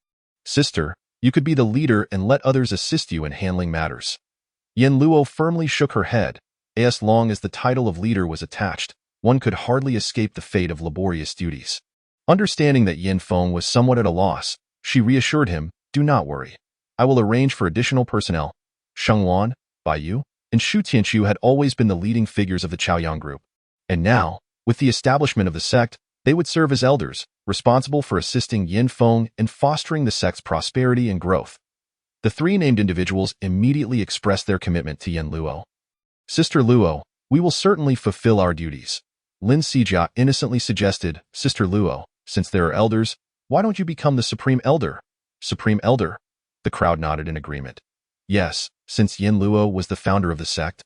"Sister, you could be the leader and let others assist you in handling matters." Yin Luo firmly shook her head. As long as the title of leader was attached, one could hardly escape the fate of laborious duties. Understanding that Yin Feng was somewhat at a loss, she reassured him, "Do not worry. I will arrange for additional personnel." Sheng Wan, Bai Yu, and Shu Tianshu had always been the leading figures of the Chaoyang group. And now, with the establishment of the sect, they would serve as elders, responsible for assisting Yin Feng and fostering the sect's prosperity and growth. The three named individuals immediately expressed their commitment to Yin Luo. "Sister Luo, we will certainly fulfill our duties." Lin Sijia innocently suggested, "Sister Luo, since there are elders, why don't you become the Supreme Elder?" "Supreme Elder?" The crowd nodded in agreement. Yes, since Yin Luo was the founder of the sect,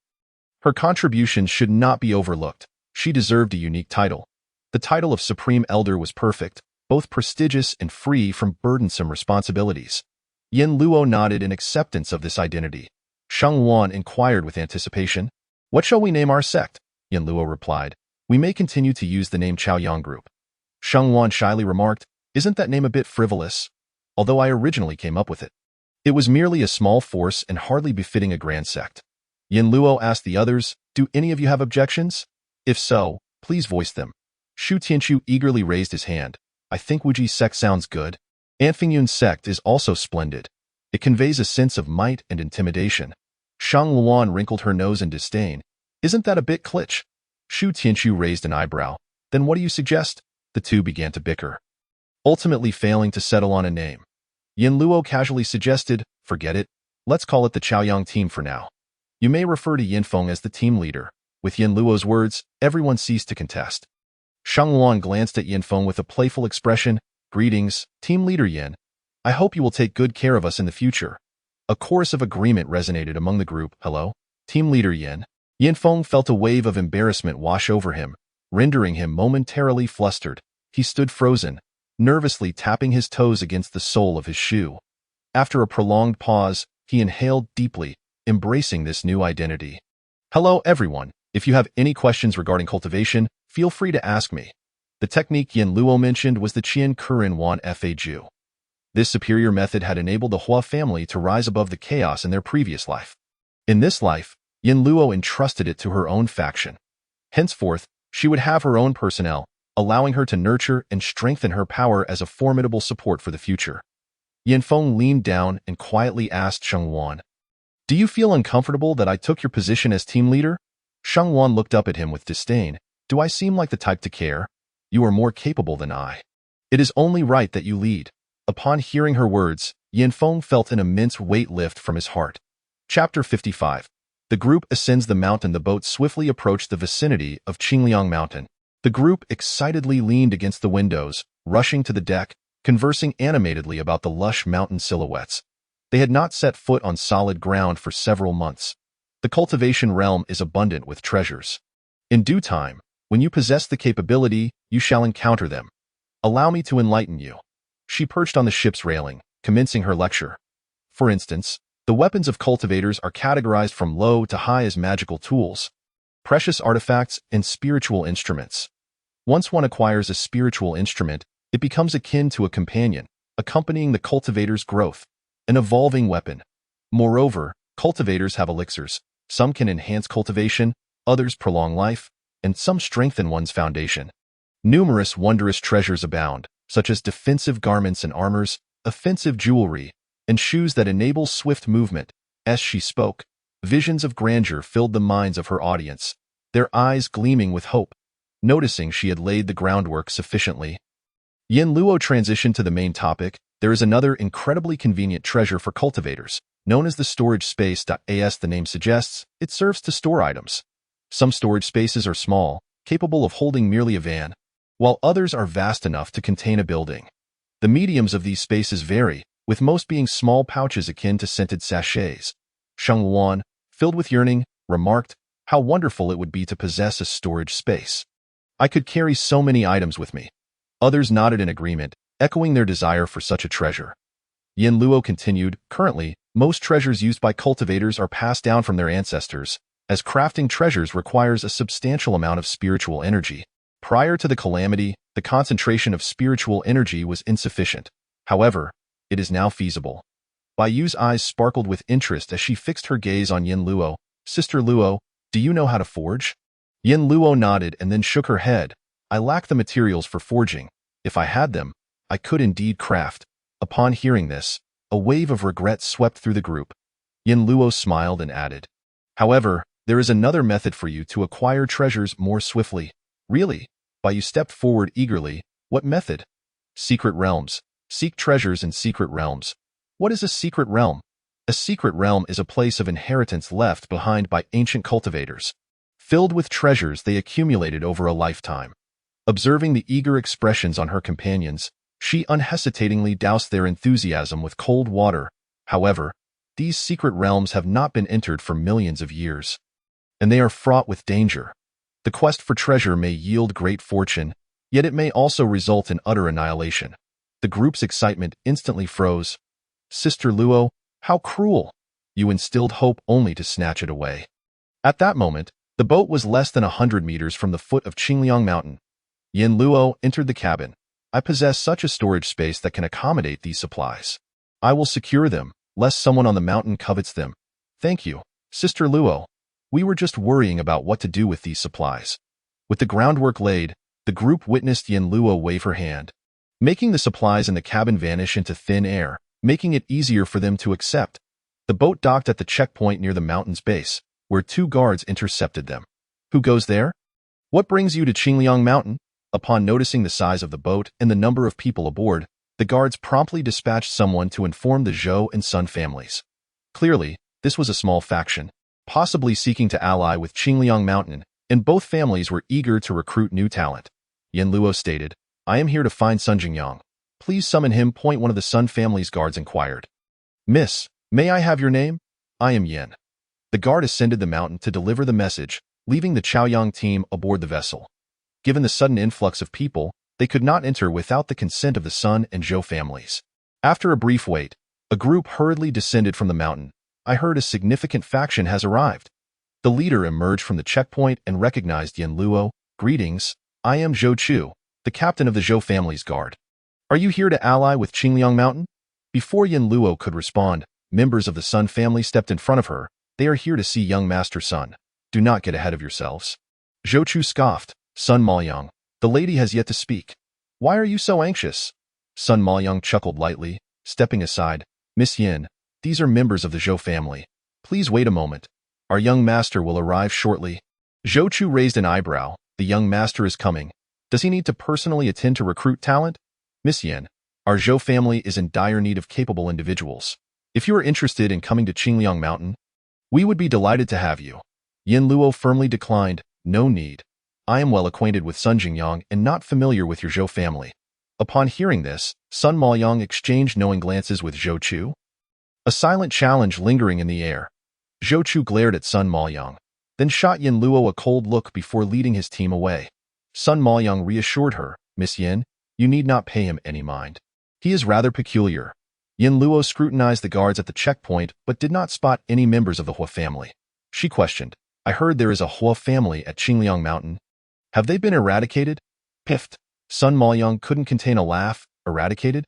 Her contributions should not be overlooked. She deserved a unique title. The title of Supreme Elder was perfect, both prestigious and free from burdensome responsibilities. Yin Luo nodded in acceptance of this identity. Sheng Wan inquired with anticipation. What shall we name our sect? Yin Luo replied. We may continue to use the name Chaoyang Group. Sheng Wan shyly remarked, Isn't that name a bit frivolous? Although I originally came up with it. It was merely a small force and hardly befitting a grand sect. Yin Luo asked the others, Do any of you have objections? If so, please voice them. Shu Tianchu eagerly raised his hand. I think Wuji's sect sounds good. Anfengyun's sect is also splendid. It conveys a sense of might and intimidation. Shang Luan wrinkled her nose in disdain. Isn't that a bit kitsch? Shu Tianchu raised an eyebrow. Then what do you suggest? The two began to bicker, ultimately failing to settle on a name. Yin Luo casually suggested, Forget it. Let's call it the Chaoyang team for now. You may refer to Yin Feng as the team leader. With Yin Luo's words, everyone ceased to contest. Shang Luan glanced at Yin Feng with a playful expression. Greetings, Team Leader Yin. I hope you will take good care of us in the future. A chorus of agreement resonated among the group. Hello, Team Leader Yin. Yin Feng felt a wave of embarrassment wash over him, rendering him momentarily flustered. He stood frozen, nervously tapping his toes against the sole of his shoe. After a prolonged pause, he inhaled deeply, embracing this new identity. Hello, everyone. If you have any questions regarding cultivation, feel free to ask me. The technique Yin Luo mentioned was the Qian Kurin Wan Fa Ju. This superior method had enabled the Hua family to rise above the chaos in their previous life. In this life, Yin Luo entrusted it to her own faction. Henceforth, she would have her own personnel, allowing her to nurture and strengthen her power as a formidable support for the future. Yin Feng leaned down and quietly asked Sheng Wan, Do you feel uncomfortable that I took your position as team leader? Sheng Wan looked up at him with disdain. Do I seem like the type to care? You are more capable than I. It is only right that you lead. Upon hearing her words, Yin Feng felt an immense weight lift from his heart. Chapter 55. The group ascends the mountain. The boat swiftly approached the vicinity of Qingliang Mountain. The group excitedly leaned against the windows, rushing to the deck, conversing animatedly about the lush mountain silhouettes. They had not set foot on solid ground for several months. The cultivation realm is abundant with treasures. In due time, when you possess the capability, you shall encounter them. Allow me to enlighten you. She perched on the ship's railing, commencing her lecture. For instance, the weapons of cultivators are categorized from low to high as magical tools, precious artifacts, and spiritual instruments. Once one acquires a spiritual instrument, it becomes akin to a companion, accompanying the cultivator's growth, an evolving weapon. Moreover, cultivators have elixirs. Some can enhance cultivation, others prolong life, and some strengthen one's foundation. Numerous wondrous treasures abound, such as defensive garments and armors, offensive jewelry, and shoes that enable swift movement. As she spoke, visions of grandeur filled the minds of her audience, their eyes gleaming with hope. Noticing she had laid the groundwork sufficiently, Yin Luo transitioned to the main topic. There is another incredibly convenient treasure for cultivators, known as the storage space. As the name suggests, it serves to store items. Some storage spaces are small, capable of holding merely a van, while others are vast enough to contain a building. The mediums of these spaces vary, with most being small pouches akin to scented sachets. Sheng Wan, filled with yearning, remarked, How wonderful it would be to possess a storage space. I could carry so many items with me. Others nodded in agreement, echoing their desire for such a treasure. Yin Luo continued, Currently, most treasures used by cultivators are passed down from their ancestors, as crafting treasures requires a substantial amount of spiritual energy. Prior to the calamity, the concentration of spiritual energy was insufficient. However, it is now feasible. Bai Yu's eyes sparkled with interest as she fixed her gaze on Yin Luo. Sister Luo, do you know how to forge? Yin Luo nodded and then shook her head. I lack the materials for forging. If I had them, I could indeed craft. Upon hearing this, a wave of regret swept through the group. Yin Luo smiled and added, However, there is another method for you to acquire treasures more swiftly. Really? Bai Yu stepped forward eagerly. What method? Secret realms. Seek treasures in secret realms. What is a secret realm? A secret realm is a place of inheritance left behind by ancient cultivators, filled with treasures they accumulated over a lifetime. Observing the eager expressions on her companions, she unhesitatingly doused their enthusiasm with cold water. However, these secret realms have not been entered for millions of years. and they are fraught with danger. The quest for treasure may yield great fortune, yet it may also result in utter annihilation. The group's excitement instantly froze. Sister Luo, how cruel! You instilled hope only to snatch it away. At that moment, the boat was less than 100 meters from the foot of Qingliang Mountain. Yin Luo entered the cabin. I possess such a storage space that can accommodate these supplies. I will secure them, lest someone on the mountain covets them. Thank you, Sister Luo. We were just worrying about what to do with these supplies. With the groundwork laid, the group witnessed Yin Luo wave her hand, making the supplies in the cabin vanish into thin air, making it easier for them to accept. The boat docked at the checkpoint near the mountain's base, where 2 guards intercepted them. Who goes there? What brings you to Qingliang Mountain? Upon noticing the size of the boat and the number of people aboard, the guards promptly dispatched someone to inform the Zhou and Sun families. Clearly, this was a small faction, possibly seeking to ally with Qingliang Mountain, and both families were eager to recruit new talent. Yin Luo stated, I am here to find Sun Jingyang. Please summon him. One of the Sun family's guards inquired. Miss, may I have your name? I am Yin. The guard ascended the mountain to deliver the message, leaving the Chaoyang team aboard the vessel. Given the sudden influx of people, they could not enter without the consent of the Sun and Zhou families. After a brief wait, a group hurriedly descended from the mountain. I heard a significant faction has arrived. The leader emerged from the checkpoint and recognized Yin Luo. Greetings, I am Zhou Chu, the captain of the Zhou family's guard. Are you here to ally with Qingliang Mountain? Before Yin Luo could respond, members of the Sun family stepped in front of her. They are here to see young Master Sun. Do not get ahead of yourselves. Zhou Chu scoffed. Sun Maoyang, the lady has yet to speak. Why are you so anxious? Sun Maoyang chuckled lightly, stepping aside. Miss Yin, these are members of the Zhou family. Please wait a moment. Our young master will arrive shortly. Zhou Chu raised an eyebrow. The young master is coming. Does he need to personally attend to recruit talent? Miss Yin, our Zhou family is in dire need of capable individuals. If you are interested in coming to Qingliang Mountain, we would be delighted to have you. Yin Luo firmly declined. No need. I am well acquainted with Sun Jingyang and not familiar with your Zhou family. Upon hearing this, Sun Maoyang exchanged knowing glances with Zhou Chu. A silent challenge lingering in the air. Zhou Chu glared at Sun Maoyang, then shot Yin Luo a cold look before leading his team away. Sun Maoyang reassured her, Miss Yin, you need not pay him any mind. He is rather peculiar. Yin Luo scrutinized the guards at the checkpoint but did not spot any members of the Hua family. She questioned, I heard there is a Hua family at Qingliang Mountain. Have they been eradicated? Piffed. Sun Maoyang couldn't contain a laugh. Eradicated?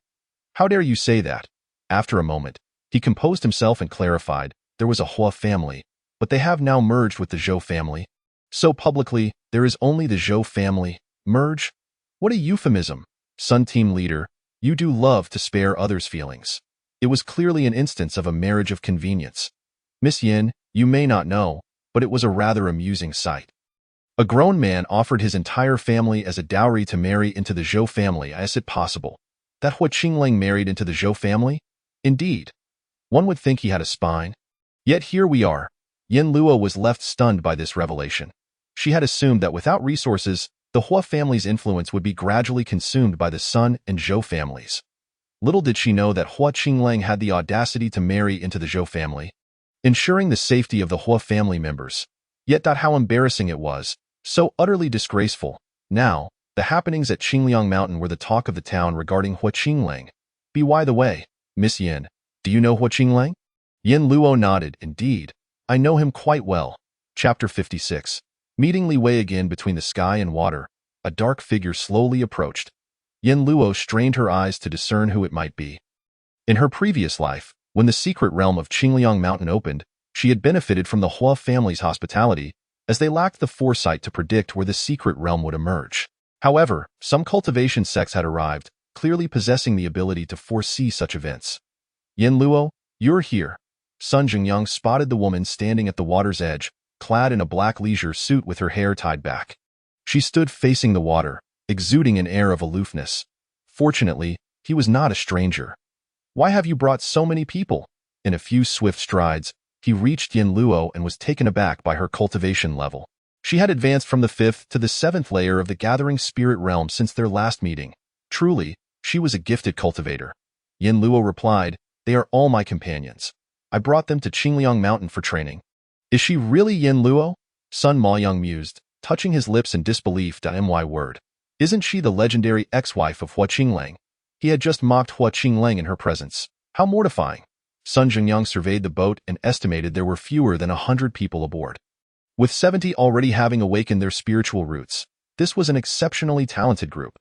How dare you say that? After a moment, he composed himself and clarified, there was a Hua family, but they have now merged with the Zhou family. So publicly, there is only the Zhou family. Merge? What a euphemism. Sun team leader, you do love to spare others' feelings. It was clearly an instance of a marriage of convenience. Miss Yin, you may not know, but it was a rather amusing sight. A grown man offered his entire family as a dowry to marry into the Zhou family. Is it possible that Hua Qingling married into the Zhou family? Indeed. One would think he had a spine. Yet here we are. Yin Luo was left stunned by this revelation. She had assumed that without resources, the Hua family's influence would be gradually consumed by the Sun and Zhou families. Little did she know that Hua Qingling had the audacity to marry into the Zhou family, ensuring the safety of the Hua family members. Yet how embarrassing it was. So utterly disgraceful. Now, the happenings at Qingliang Mountain were the talk of the town regarding Hua Qingling. By the way, Miss Yin, do you know Hua Qingling? Yin Luo nodded. Indeed, I know him quite well. Chapter 56. Meeting Li Wei again between the sky and water, a dark figure slowly approached. Yin Luo strained her eyes to discern who it might be. In her previous life, when the secret realm of Qingliang Mountain opened, she had benefited from the Hua family's hospitality, as they lacked the foresight to predict where the secret realm would emerge. However, some cultivation sects had arrived, clearly possessing the ability to foresee such events. Yin Luo, you're here. Sun Jingyang spotted the woman standing at the water's edge, clad in a black leisure suit with her hair tied back. She stood facing the water, exuding an air of aloofness. Fortunately, he was not a stranger. Why have you brought so many people? In a few swift strides, he reached Yin Luo and was taken aback by her cultivation level. She had advanced from the 5th to the 7th layer of the gathering spirit realm since their last meeting. Truly, she was a gifted cultivator. Yin Luo replied, they are all my companions. I brought them to Qingliang Mountain for training. Is she really Yin Luo? Sun Maoyang mused, touching his lips in disbelief. My word. Isn't she the legendary ex-wife of Hua Qinglang? He had just mocked Hua Qinglang in her presence. How mortifying. Sun Jingyang surveyed the boat and estimated there were fewer than 100 people aboard. With 70 already having awakened their spiritual roots, this was an exceptionally talented group.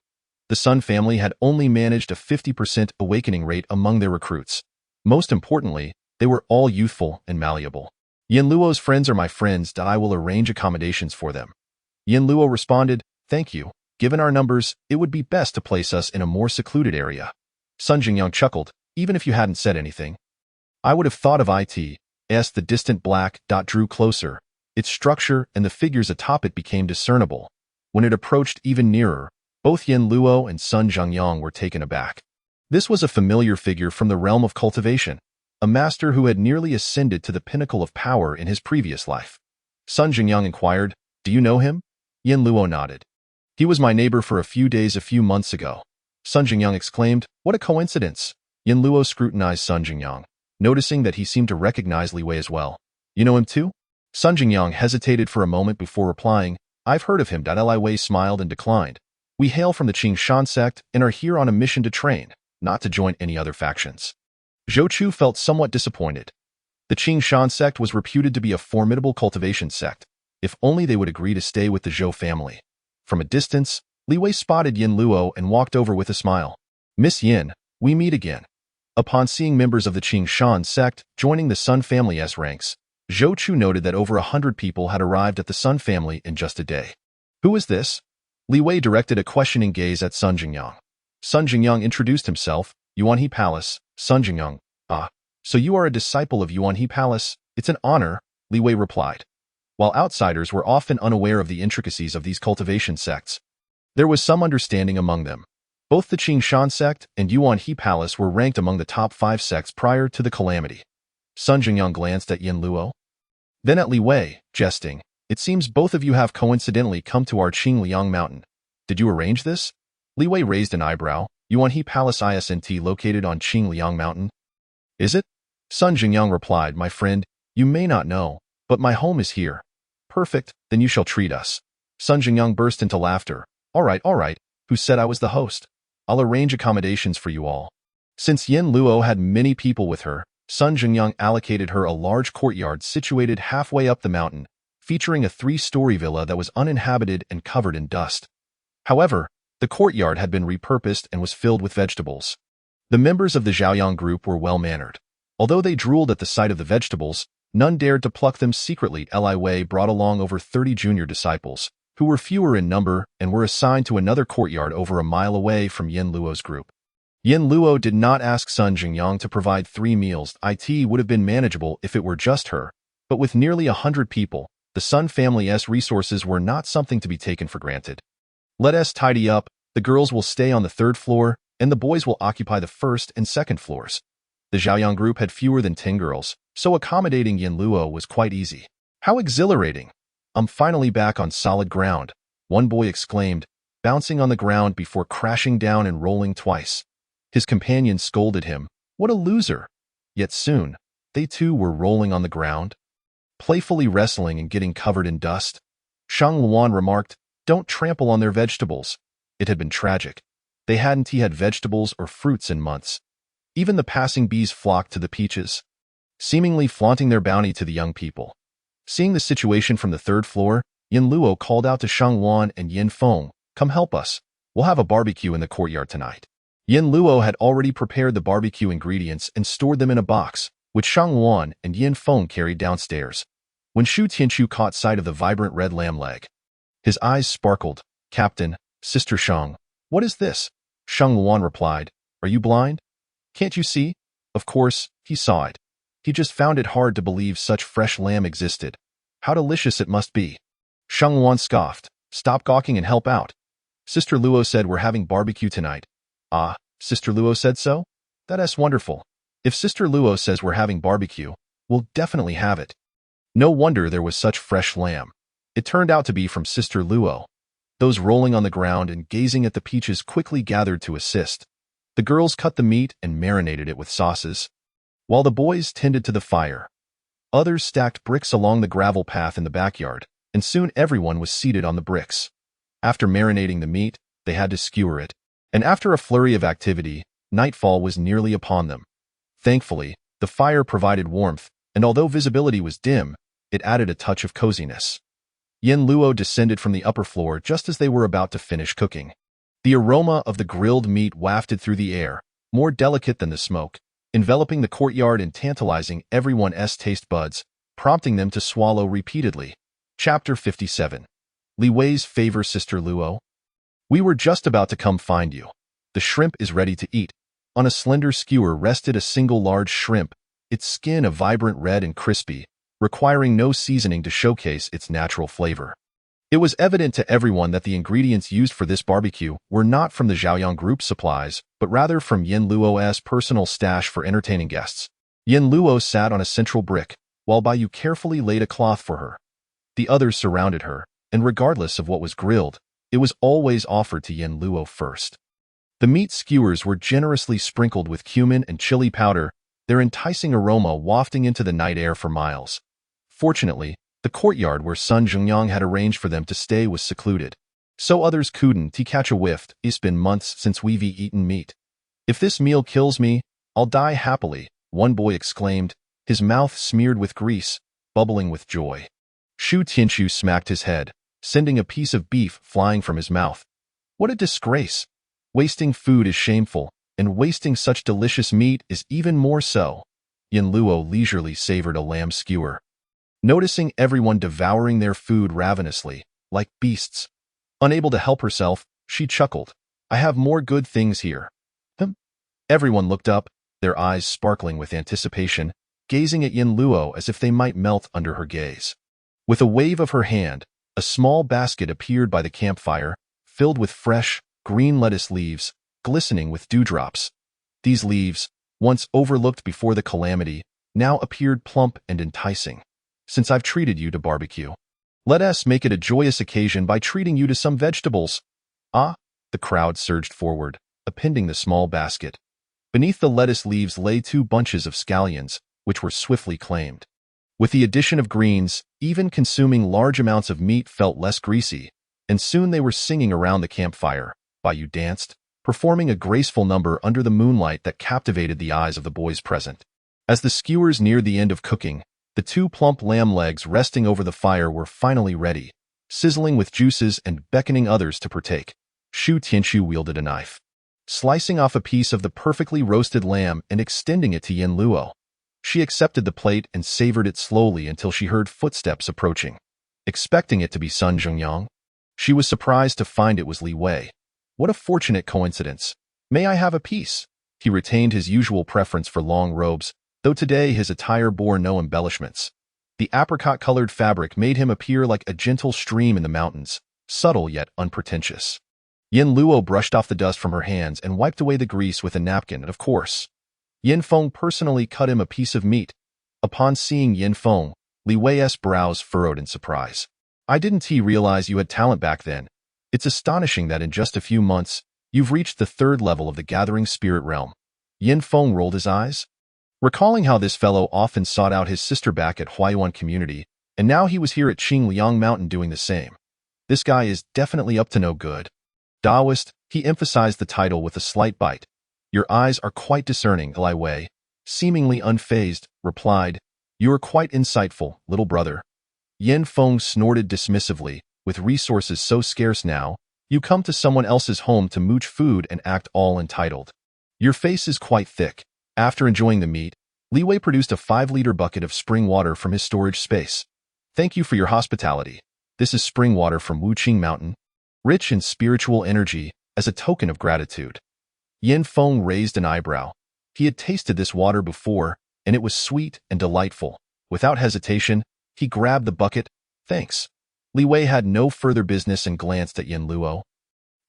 The Sun family had only managed a 50% awakening rate among their recruits. Most importantly, they were all youthful and malleable. Yin Luo's friends are my friends. I will arrange accommodations for them. Yin Luo responded, thank you. Given our numbers, it would be best to place us in a more secluded area. Sun Jingyang chuckled, even if you hadn't said anything. I would have thought of it. As the distant black dot drew closer, its structure and the figures atop it became discernible. When it approached even nearer, both Yin Luo and Sun Jingyang were taken aback. This was a familiar figure from the realm of cultivation, a master who had nearly ascended to the pinnacle of power in his previous life. Sun Jingyang inquired, do you know him? Yin Luo nodded. He was my neighbor for a few days a few months ago. Sun Jingyang exclaimed, what a coincidence. Yin Luo scrutinized Sun Jingyang, noticing that he seemed to recognize Li Wei as well. You know him too? Sun Jingyang hesitated for a moment before replying, I've heard of him. Li Wei smiled and declined. We hail from the Qingshan sect and are here on a mission to train, not to join any other factions. Zhou Chu felt somewhat disappointed. The Qingshan sect was reputed to be a formidable cultivation sect, if only they would agree to stay with the Zhou family. From a distance, Li Wei spotted Yin Luo and walked over with a smile. Miss Yin, we meet again. Upon seeing members of the Qingshan sect joining the Sun family's ranks, Zhou Chu noted that over 100 people had arrived at the Sun family in just a day. Who is this? Li Wei directed a questioning gaze at Sun Jingyang. Sun Jingyang introduced himself, Yuanhe Palace. Sun Jingyang, so you are a disciple of Yuanhe Palace? It's an honor, Li Wei replied. While outsiders were often unaware of the intricacies of these cultivation sects, there was some understanding among them. Both the Qingshan sect and Yuanhe Palace were ranked among the top 5 sects prior to the calamity. Sun Jingyang glanced at Yin Luo, then at Li Wei, jesting, it seems both of you have coincidentally come to our Qingliang mountain. Did you arrange this? Li Wei raised an eyebrow. Yuanhe Palace isn't located on Qingliang mountain? Is it? Sun Jingyang replied, my friend, you may not know, but my home is here. Perfect, then you shall treat us. Sun Jingyang burst into laughter. All right, who said I was the host? I'll arrange accommodations for you all. Since Yin Luo had many people with her, Sun Jingyang allocated her a large courtyard situated halfway up the mountain, featuring a 3-story villa that was uninhabited and covered in dust. However, the courtyard had been repurposed and was filled with vegetables. The members of the Zhaoyang group were well-mannered. Although they drooled at the sight of the vegetables, none dared to pluck them secretly. Li Wei brought along over 30 junior disciples, who were fewer in number and were assigned to another courtyard over a mile away from Yin Luo's group. Yin Luo did not ask Sun Jingyang to provide 3 meals. It would have been manageable if it were just her, but with nearly 100 people, the Sun family's resources were not something to be taken for granted. Let us tidy up, the girls will stay on the 3rd floor, and the boys will occupy the 1st and 2nd floors. The Zhaoyang group had fewer than 10 girls, so accommodating Yin Luo was quite easy. How exhilarating! I'm finally back on solid ground, one boy exclaimed, bouncing on the ground before crashing down and rolling twice. His companions scolded him, what a loser! Yet soon, they too were rolling on the ground, playfully wrestling and getting covered in dust. Shang Luan remarked, don't trample on their vegetables. It had been tragic. They hadn't had vegetables or fruits in months. Even the passing bees flocked to the peaches, seemingly flaunting their bounty to the young people. Seeing the situation from the 3rd floor, Yin Luo called out to Shang Luan and Yin Feng, come help us. We'll have a barbecue in the courtyard tonight. Yin Luo had already prepared the barbecue ingredients and stored them in a box, which Shang Luan and Yin Feng carried downstairs. When Shu Tianchu caught sight of the vibrant red lamb leg, his eyes sparkled. Captain, Sister Shang, what is this? Shang Luan replied, are you blind? Can't you see? Of course, he saw it. He just found it hard to believe such fresh lamb existed. How delicious it must be. Shang Luan scoffed, stop gawking and help out. Sister Luo said we're having barbecue tonight. Ah, Sister Luo said so? That's wonderful. If Sister Luo says we're having barbecue, we'll definitely have it. No wonder there was such fresh lamb. It turned out to be from Sister Luo. Those rolling on the ground and gazing at the peaches quickly gathered to assist. The girls cut the meat and marinated it with sauces, while the boys tended to the fire. Others stacked bricks along the gravel path in the backyard, and soon everyone was seated on the bricks. After marinating the meat, they had to skewer it, and after a flurry of activity, nightfall was nearly upon them. Thankfully, the fire provided warmth, and although visibility was dim, it added a touch of coziness. Yin Luo descended from the upper floor just as they were about to finish cooking. The aroma of the grilled meat wafted through the air, more delicate than the smoke, enveloping the courtyard and tantalizing everyone's taste buds, prompting them to swallow repeatedly. Chapter 57. Li Wei's favor Sister Luo. We were just about to come find you. The shrimp is ready to eat. On a slender skewer rested a single large shrimp, its skin a vibrant red and crispy, requiring no seasoning to showcase its natural flavor. It was evident to everyone that the ingredients used for this barbecue were not from the Zhaoyang Group's supplies, but rather from Yin Luo's personal stash for entertaining guests. Yin Luo sat on a central brick, while Baiyu carefully laid a cloth for her. The others surrounded her, and regardless of what was grilled, it was always offered to Yin Luo first. The meat skewers were generously sprinkled with cumin and chili powder, their enticing aroma wafting into the night air for miles. Fortunately, the courtyard where Sun Zhengyang had arranged for them to stay was secluded, so others couldn't catch a whiff. It's been months since we've eaten meat. If this meal kills me, I'll die happily, one boy exclaimed, his mouth smeared with grease, bubbling with joy. Shu Tianchu smacked his head, sending a piece of beef flying from his mouth. What a disgrace! Wasting food is shameful, and wasting such delicious meat is even more so. Yin Luo leisurely savored a lamb skewer, noticing everyone devouring their food ravenously, like beasts. Unable to help herself, she chuckled. I have more good things here. Everyone looked up, their eyes sparkling with anticipation, gazing at Yin Luo as if they might melt under her gaze. With a wave of her hand, a small basket appeared by the campfire, filled with fresh, green lettuce leaves, glistening with dewdrops. These leaves, once overlooked before the calamity, now appeared plump and enticing. Since I've treated you to barbecue, let us make it a joyous occasion by treating you to some vegetables. Ah! The crowd surged forward, appending the small basket. Beneath the lettuce leaves lay 2 bunches of scallions, which were swiftly claimed. With the addition of greens, even consuming large amounts of meat felt less greasy, and soon they were singing around the campfire. Baiyu danced, performing a graceful number under the moonlight that captivated the eyes of the boys present. As the skewers neared the end of cooking, the 2 plump lamb legs resting over the fire were finally ready, sizzling with juices and beckoning others to partake. Shu Tianchu wielded a knife, slicing off a piece of the perfectly roasted lamb and extending it to Yin Luo. She accepted the plate and savored it slowly until she heard footsteps approaching. Expecting it to be Sun Zhengyang, she was surprised to find it was Li Wei. What a fortunate coincidence. May I have a piece? He retained his usual preference for long robes, though today his attire bore no embellishments. The apricot-colored fabric made him appear like a gentle stream in the mountains, subtle yet unpretentious. Yin Luo brushed off the dust from her hands and wiped away the grease with a napkin, and of course, Yin Feng personally cut him a piece of meat. Upon seeing Yin Feng, Li Wei's brows furrowed in surprise. I didn't realize you had talent back then. It's astonishing that in just a few months, you've reached the 3rd level of the Gathering Spirit Realm. Yin Feng rolled his eyes, recalling how this fellow often sought out his sister back at Huayuan Community, and now he was here at Qingliang Mountain doing the same. This guy is definitely up to no good. Taoist, he emphasized the title with a slight bite. Your eyes are quite discerning, Li Wei, seemingly unfazed, replied. You are quite insightful, little brother. Yin Feng snorted dismissively. With resources so scarce now, you come to someone else's home to mooch food and act all entitled. Your face is quite thick. After enjoying the meat, Li Wei produced a 5-liter bucket of spring water from his storage space. Thank you for your hospitality. This is spring water from Wuqing Mountain, rich in spiritual energy, as a token of gratitude. Yin Feng raised an eyebrow. He had tasted this water before, and it was sweet and delightful. Without hesitation, he grabbed the bucket. Thanks. Li Wei had no further business and glanced at Yin Luo,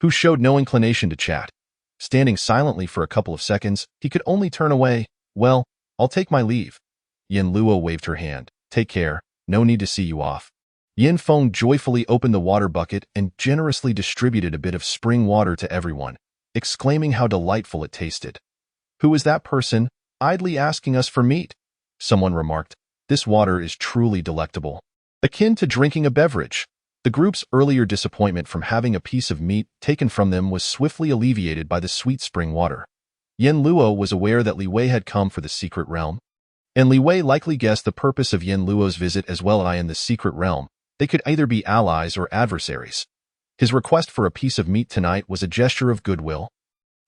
who showed no inclination to chat. Standing silently for a couple of seconds, he could only turn away. Well, I'll take my leave. Yin Luo waved her hand. Take care, no need to see you off. Yin Feng joyfully opened the water bucket and generously distributed a bit of spring water to everyone, exclaiming how delightful it tasted. Who is that person, idly asking us for meat? Someone remarked. This water is truly delectable. akin to drinking a beverage. The group's earlier disappointment from having a piece of meat taken from them was swiftly alleviated by the sweet spring water. Yin Luo was aware that Li Wei had come for the secret realm, and Li Wei likely guessed the purpose of Yin Luo's visit as well. In the secret realm, they could either be allies or adversaries. His request for a piece of meat tonight was a gesture of goodwill.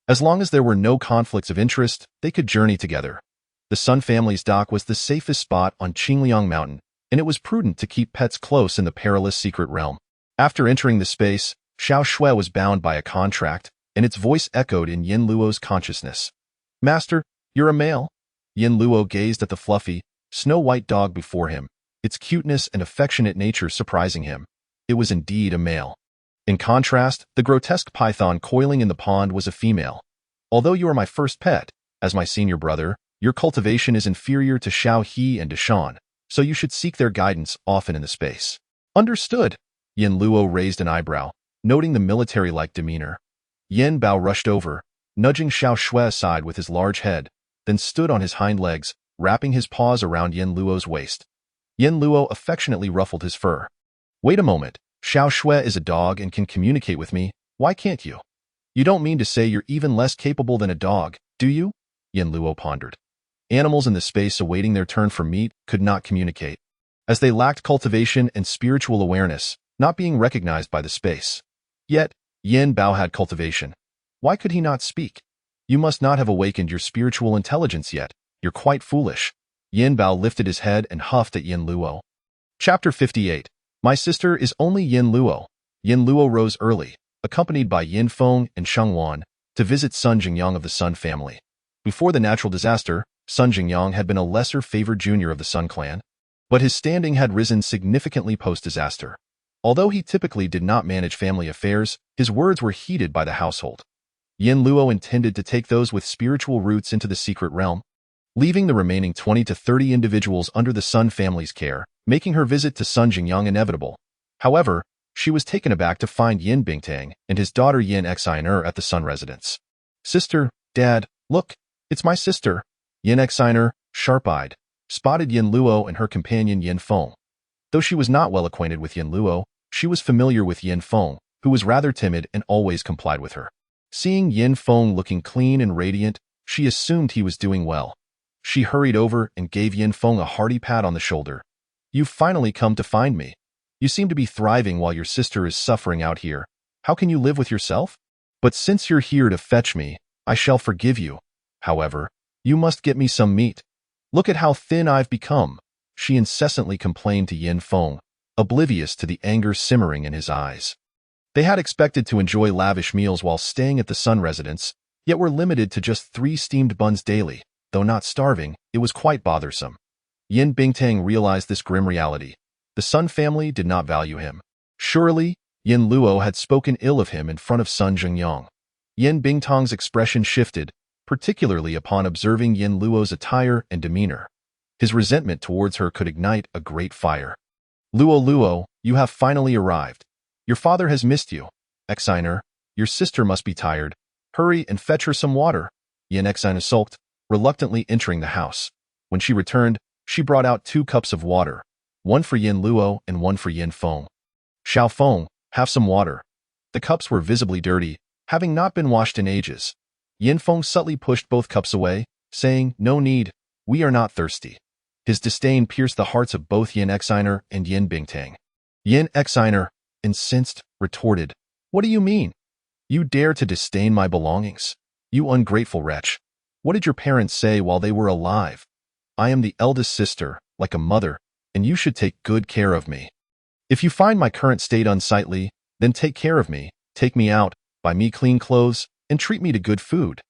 As long as there were no conflicts of interest, they could journey together. The Sun family's dock was the safest spot on Qingliang Mountain, and it was prudent to keep pets close in the perilous secret realm. After entering the space, Xiao Shui was bound by a contract, and its voice echoed in Yin Luo's consciousness. "Master, you're a male." Yin Luo gazed at the fluffy, snow-white dog before him, its cuteness and affectionate nature surprising him. It was indeed a male. In contrast, the grotesque python coiling in the pond was a female. "Although you are my first pet, as my senior brother, your cultivation is inferior to Xiao He and Deshan, so you should seek their guidance often in the space." "Understood." Yin Luo raised an eyebrow, noting the military-like demeanor. Yin Bao rushed over, nudging Xiao Shui aside with his large head, then stood on his hind legs, wrapping his paws around Yin Luo's waist. Yin Luo affectionately ruffled his fur. "Wait a moment, Xiao Shui is a dog and can communicate with me, why can't you? You don't mean to say you're even less capable than a dog, do you?" Yin Luo pondered. Animals in the space awaiting their turn for meat could not communicate, as they lacked cultivation and spiritual awareness, not being recognized by the space. Yet, Yin Bao had cultivation. Why could he not speak? "You must not have awakened your spiritual intelligence yet. You're quite foolish." Yin Bao lifted his head and huffed at Yin Luo. Chapter 58. My sister is only Yin Luo. Yin Luo rose early, accompanied by Yin Feng and Sheng Wan, to visit Sun Jingyang of the Sun family. Before the natural disaster, Sun Jingyang had been a lesser-favored junior of the Sun clan, but his standing had risen significantly post-disaster. Although he typically did not manage family affairs, his words were heeded by the household. Yin Luo intended to take those with spiritual roots into the secret realm, leaving the remaining 20 to 30 individuals under the Sun family's care, making her visit to Sun Jingyang inevitable. However, she was taken aback to find Yin Bingtang and his daughter Yin Xiner at the Sun residence. "Sister, Dad, look, it's my sister." Yin Xiner, sharp-eyed, spotted Yin Luo and her companion Yin Feng. Though she was not well acquainted with Yin Luo, she was familiar with Yin Feng, who was rather timid and always complied with her. Seeing Yin Feng looking clean and radiant, she assumed he was doing well. She hurried over and gave Yin Feng a hearty pat on the shoulder. "You've finally come to find me. You seem to be thriving while your sister is suffering out here. How can you live with yourself? But since you're here to fetch me, I shall forgive you. However, you must get me some meat. Look at how thin I've become," she incessantly complained to Yin Feng, oblivious to the anger simmering in his eyes. They had expected to enjoy lavish meals while staying at the Sun residence, yet were limited to just 3 steamed buns daily. Though not starving, it was quite bothersome. Yin Bingtang realized this grim reality. The Sun family did not value him. Surely, Yin Luo had spoken ill of him in front of Sun Jingyang. Yin Bingtang's expression shifted, particularly upon observing Yin Luo's attire and demeanor. His resentment towards her could ignite a great fire. Luo, you have finally arrived. Your father has missed you. Xiner, your sister must be tired. Hurry and fetch her some water." Yin Xiner sulked, reluctantly entering the house. When she returned, she brought out 2 cups of water, one for Yin Luo and one for Yin Feng. "Xiao Feng, have some water." The cups were visibly dirty, having not been washed in ages. Yin Feng subtly pushed both cups away, saying, "No need, we are not thirsty." His disdain pierced the hearts of both Yin Xiner and Yin Bingtang. Yin Xiner, incensed, retorted, "What do you mean? You dare to disdain my belongings? You ungrateful wretch. What did your parents say while they were alive? I am the eldest sister, like a mother, and you should take good care of me. If you find my current state unsightly, then take care of me, take me out, buy me clean clothes, and treat me to good food."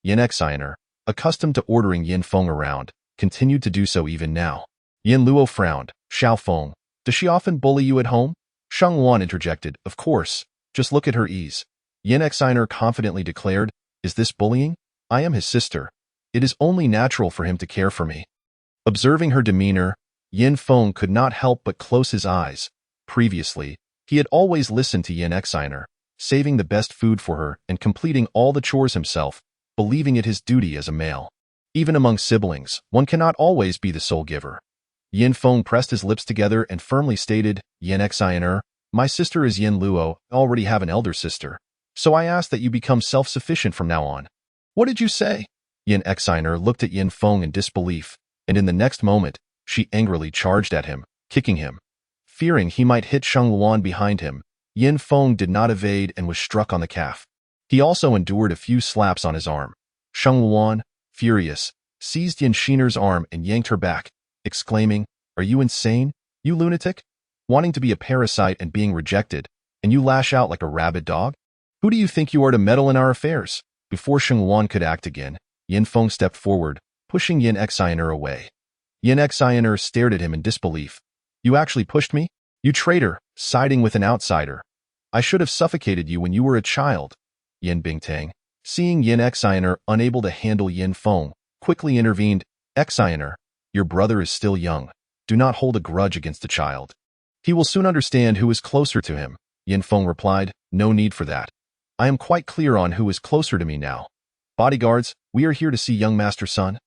Yin Xiner, accustomed to ordering Yin Feng around, continued to do so even now. Yin Luo frowned. "Xiao Feng, does she often bully you at home?" Sheng Wan interjected, "Of course, just look at her ease." Yin Xiner confidently declared, "Is this bullying? I am his sister. It is only natural for him to care for me." Observing her demeanor, Yin Feng could not help but close his eyes. Previously, he had always listened to Yin Xiner, saving the best food for her and completing all the chores himself, believing it his duty as a male. Even among siblings, one cannot always be the sole giver. Yin Feng pressed his lips together and firmly stated, Yin Xiner, my sister is Yin Luo, I already have an elder sister. So I ask that you become self-sufficient from now on. What did you say? Yin Xiner looked at Yin Feng in disbelief, and in the next moment, she angrily charged at him, kicking him. Fearing he might hit Sheng Luan behind him, Yin Feng did not evade and was struck on the calf. He also endured a few slaps on his arm. Sheng Luan, furious, seized Yin Shiner's arm and yanked her back, exclaiming, Are you insane, you lunatic? Wanting to be a parasite and being rejected, and you lash out like a rabid dog? Who do you think you are to meddle in our affairs? Before Sheng Luan could act again, Yin Feng stepped forward, pushing Yin Xiner away. Yin Xiner stared at him in disbelief. You actually pushed me? You traitor, siding with an outsider. I should have suffocated you when you were a child. Yin Bingtang, seeing Yin Xiner unable to handle Yin Feng, quickly intervened, Xiner, your brother is still young. Do not hold a grudge against the child. He will soon understand who is closer to him. Yin Feng replied, No need for that. I am quite clear on who is closer to me now. Bodyguards, we are here to see young Master Sun.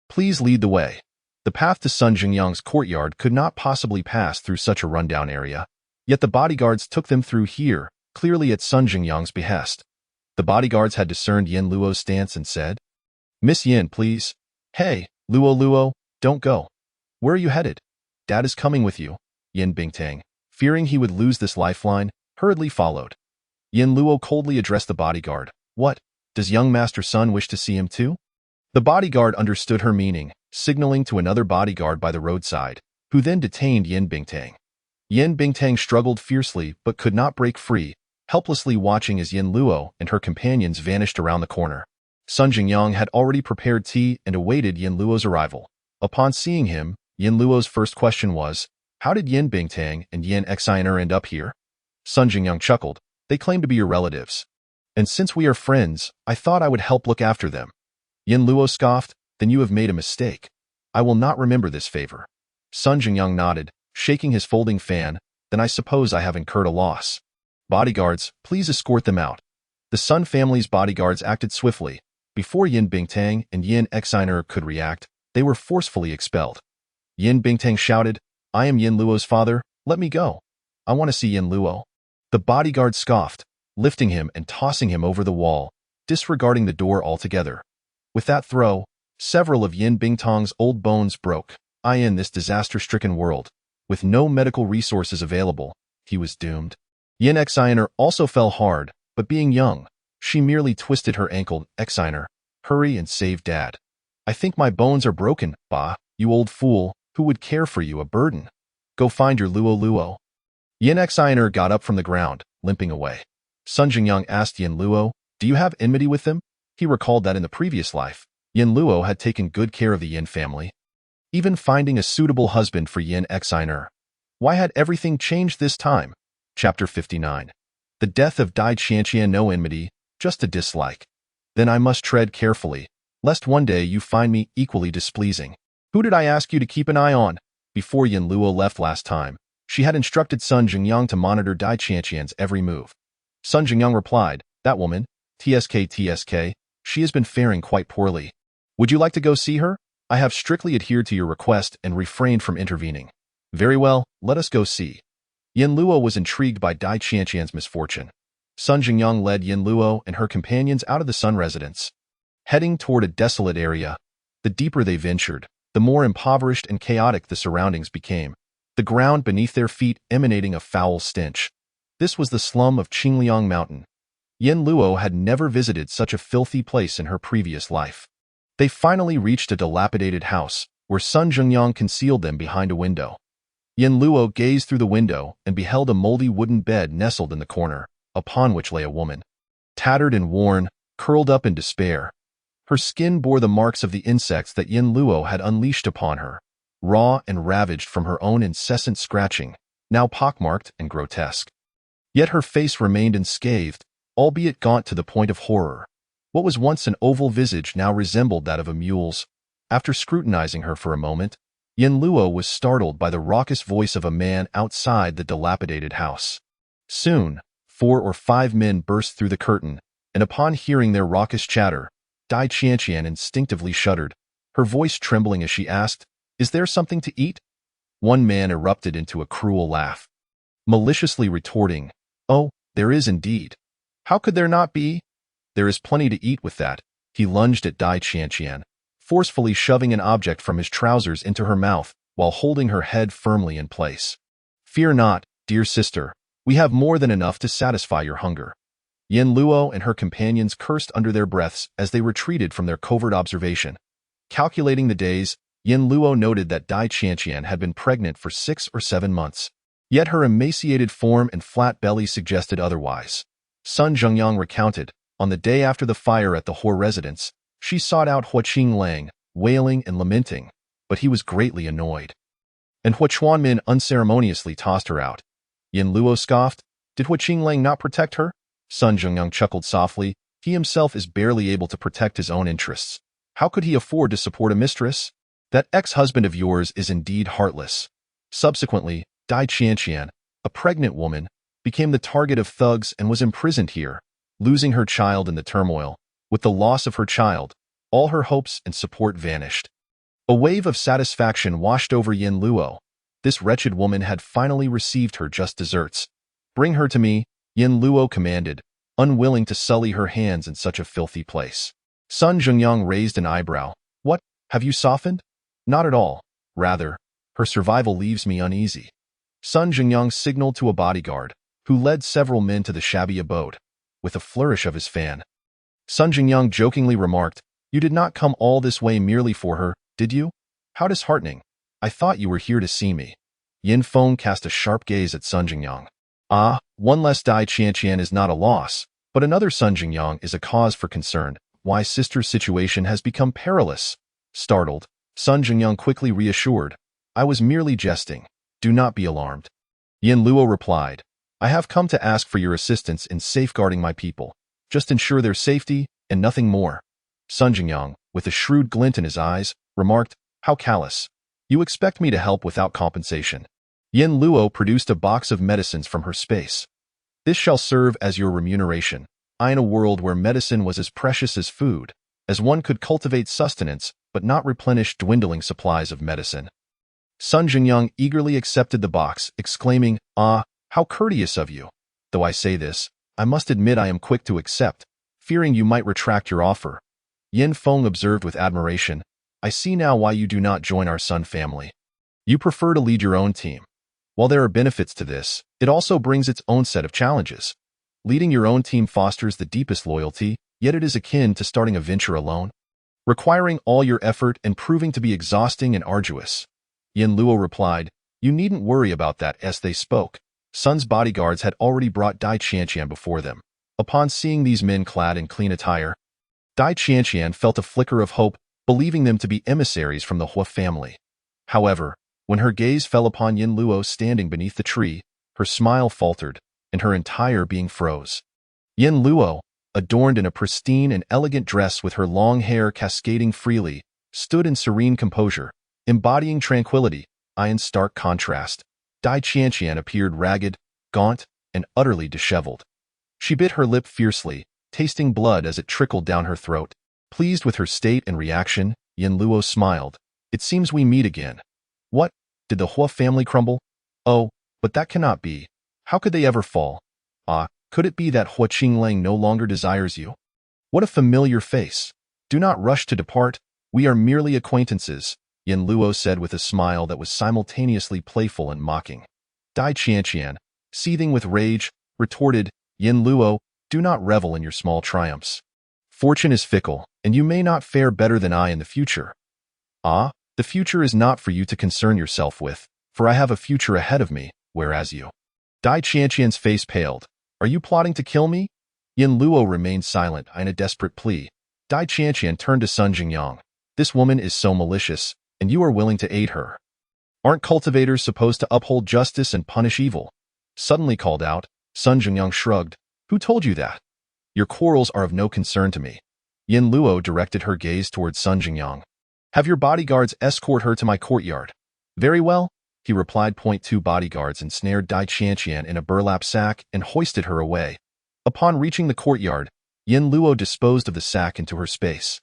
Please lead the way. The path to Sun Jingyang's courtyard could not possibly pass through such a rundown area, yet the bodyguards took them through here, clearly at Sun Jingyang's behest. The bodyguards had discerned Yin Luo's stance and said, Miss Yin, please. Hey, Luo, don't go. Where are you headed? Dad is coming with you. Yin Bingtang, fearing he would lose this lifeline, hurriedly followed. Yin Luo coldly addressed the bodyguard. What? Does young Master Sun wish to see him too? The bodyguard understood her meaning, signaling to another bodyguard by the roadside, who then detained Yin Bingtang. Yin Bingtang struggled fiercely but could not break free, helplessly watching as Yin Luo and her companions vanished around the corner. Sun Jingyang had already prepared tea and awaited Yin Luo's arrival. Upon seeing him, Yin Luo's first question was, How did Yin Bingtang and Yin Xiner end up here? Sun Jingyang chuckled. They claim to be your relatives. And since we are friends, I thought I would help look after them. Yin Luo scoffed, Then you have made a mistake. I will not remember this favor. Sun Jingyang nodded, shaking his folding fan, Then I suppose I have incurred a loss. Bodyguards, please escort them out. The Sun family's bodyguards acted swiftly. Before Yin Bingtang and Yin Xiner could react, they were forcefully expelled. Yin Bingtang shouted, I am Yin Luo's father, let me go. I want to see Yin Luo. The bodyguard scoffed, lifting him and tossing him over the wall, disregarding the door altogether. With that throw, several of Yin Bingtang's old bones broke. In this disaster-stricken world, with no medical resources available, he was doomed. Yin Xiner also fell hard, but being young, she merely twisted her ankle. Xiner, hurry and save Dad. I think my bones are broken, Ba, you old fool, who would care for you, a burden. Go find your Luo. Yin Xiner got up from the ground, limping away. Sun Jingyang asked Yin Luo, Do you have enmity with them? He recalled that in the previous life, Yin Luo had taken good care of the Yin family, even finding a suitable husband for Yin Xiner. Why had everything changed this time? Chapter 59. The death of Dai Qianqian. No enmity, just a dislike. Then I must tread carefully, lest one day you find me equally displeasing. Who did I ask you to keep an eye on? Before Yin Luo left last time, she had instructed Sun Jingyang to monitor Dai Qianqian's every move. Sun Jingyang replied, That woman, TSK, she has been faring quite poorly. Would you like to go see her? I have strictly adhered to your request and refrained from intervening. Very well, let us go see. Yin Luo was intrigued by Dai Qianqian's misfortune. Sun Jingyang led Yin Luo and her companions out of the Sun residence. Heading toward a desolate area, the deeper they ventured, the more impoverished and chaotic the surroundings became, the ground beneath their feet emanating a foul stench. This was the slum of Qingliang Mountain. Yin Luo had never visited such a filthy place in her previous life. They finally reached a dilapidated house, where Sun Jingyang concealed them behind a window. Yin Luo gazed through the window and beheld a moldy wooden bed nestled in the corner, upon which lay a woman. Tattered and worn, curled up in despair. Her skin bore the marks of the insects that Yin Luo had unleashed upon her, raw and ravaged from her own incessant scratching, now pockmarked and grotesque. Yet her face remained unscathed, albeit gaunt to the point of horror. What was once an oval visage now resembled that of a mule's. After scrutinizing her for a moment, Yin Luo was startled by the raucous voice of a man outside the dilapidated house. Soon, 4 or 5 men burst through the curtain, and upon hearing their raucous chatter, Dai Qianqian instinctively shuddered, her voice trembling as she asked, Is there something to eat? One man erupted into a cruel laugh, maliciously retorting, "Oh, there is indeed. How could there not be? There is plenty to eat with that." He lunged at Dai Qianqian, forcefully shoving an object from his trousers into her mouth while holding her head firmly in place. "Fear not, dear sister. We have more than enough to satisfy your hunger." Yin Luo and her companions cursed under their breaths as they retreated from their covert observation. Calculating the days, Yin Luo noted that Dai Qianqian had been pregnant for 6 or 7 months. Yet her emaciated form and flat belly suggested otherwise. Sun Zhengyang recounted, on the day after the fire at the Huo residence, she sought out Hua Qinglang, wailing and lamenting, but he was greatly annoyed. And Hua Chuanmin unceremoniously tossed her out. Yin Luo scoffed, "Did Hua Qinglang not protect her?" Sun Zhengyang chuckled softly, "He himself is barely able to protect his own interests. How could he afford to support a mistress? That ex-husband of yours is indeed heartless." Subsequently, Dai Qianqian, a pregnant woman, became the target of thugs and was imprisoned here, losing her child in the turmoil. With the loss of her child, all her hopes and support vanished. A wave of satisfaction washed over Yin Luo. This wretched woman had finally received her just desserts. "Bring her to me," Yin Luo commanded, unwilling to sully her hands in such a filthy place. Sun Zhengyang raised an eyebrow. "What, have you softened?" "Not at all. Rather, her survival leaves me uneasy." Sun Zhengyang signaled to a bodyguard, who led several men to the shabby abode. With a flourish of his fan, Sun Zhengyang jokingly remarked, "You did not come all this way merely for her, did you? How disheartening. I thought you were here to see me." Yin Feng cast a sharp gaze at Sun Zhengyang. "Ah, one less Dai Qianqian is not a loss, but another Sun Zhengyang is a cause for concern. Why sister's situation has become perilous." Startled, Sun Zhengyang quickly reassured, "I was merely jesting. Do not be alarmed." Yin Luo replied, "I have come to ask for your assistance in safeguarding my people. Just ensure their safety and nothing more." Sun Zhengyang, with a shrewd glint in his eyes, remarked, "How callous. You expect me to help without compensation." Yin Luo produced a box of medicines from her space. "This shall serve as your remuneration." In a world where medicine was as precious as food, as one could cultivate sustenance but not replenish dwindling supplies of medicine. Sun Zhengyang eagerly accepted the box, exclaiming, "Ah, how courteous of you. Though I say this, I must admit I am quick to accept, fearing you might retract your offer." Yin Feng observed with admiration, "I see now why you do not join our Sun family. You prefer to lead your own team. While there are benefits to this, it also brings its own set of challenges. Leading your own team fosters the deepest loyalty, yet it is akin to starting a venture alone, requiring all your effort and proving to be exhausting and arduous." Yin Luo replied, "You needn't worry about that." As they spoke, Sun's bodyguards had already brought Dai Qianqian before them. Upon seeing these men clad in clean attire, Dai Qianqian felt a flicker of hope, believing them to be emissaries from the Hua family. However, when her gaze fell upon Yin Luo standing beneath the tree, her smile faltered, and her entire being froze. Yin Luo, adorned in a pristine and elegant dress with her long hair cascading freely, stood in serene composure, embodying tranquility. In stark contrast, Dai Qianqian appeared ragged, gaunt, and utterly disheveled. She bit her lip fiercely, tasting blood as it trickled down her throat. Pleased with her state and reaction, Yin Luo smiled. "It seems we meet again. What? Did the Hua family crumble? Oh, but that cannot be. How could they ever fall? Ah, could it be that Hua Qinglang no longer desires you? What a familiar face. Do not rush to depart. We are merely acquaintances," Yin Luo said with a smile that was simultaneously playful and mocking. Dai Qianqian, seething with rage, retorted, "Yin Luo, do not revel in your small triumphs. Fortune is fickle, and you may not fare better than I in the future." "Ah, the future is not for you to concern yourself with, for I have a future ahead of me, whereas you—" Dai Qianqian's face paled. "Are you plotting to kill me?" Yin Luo remained silent in a desperate plea. Dai Qianqian turned to Sun Zhengyang. "This woman is so malicious, and you are willing to aid her. Aren't cultivators supposed to uphold justice and punish evil?" Suddenly called out, Sun Zhengyang shrugged. "Who told you that? Your quarrels are of no concern to me." Yin Luo directed her gaze towards Sun Zhengyang. "Have your bodyguards escort her to my courtyard." "Very well," he replied. 2 bodyguards ensnared Dai Qianqian in a burlap sack and hoisted her away. Upon reaching the courtyard, Yin Luo disposed of the sack into her space.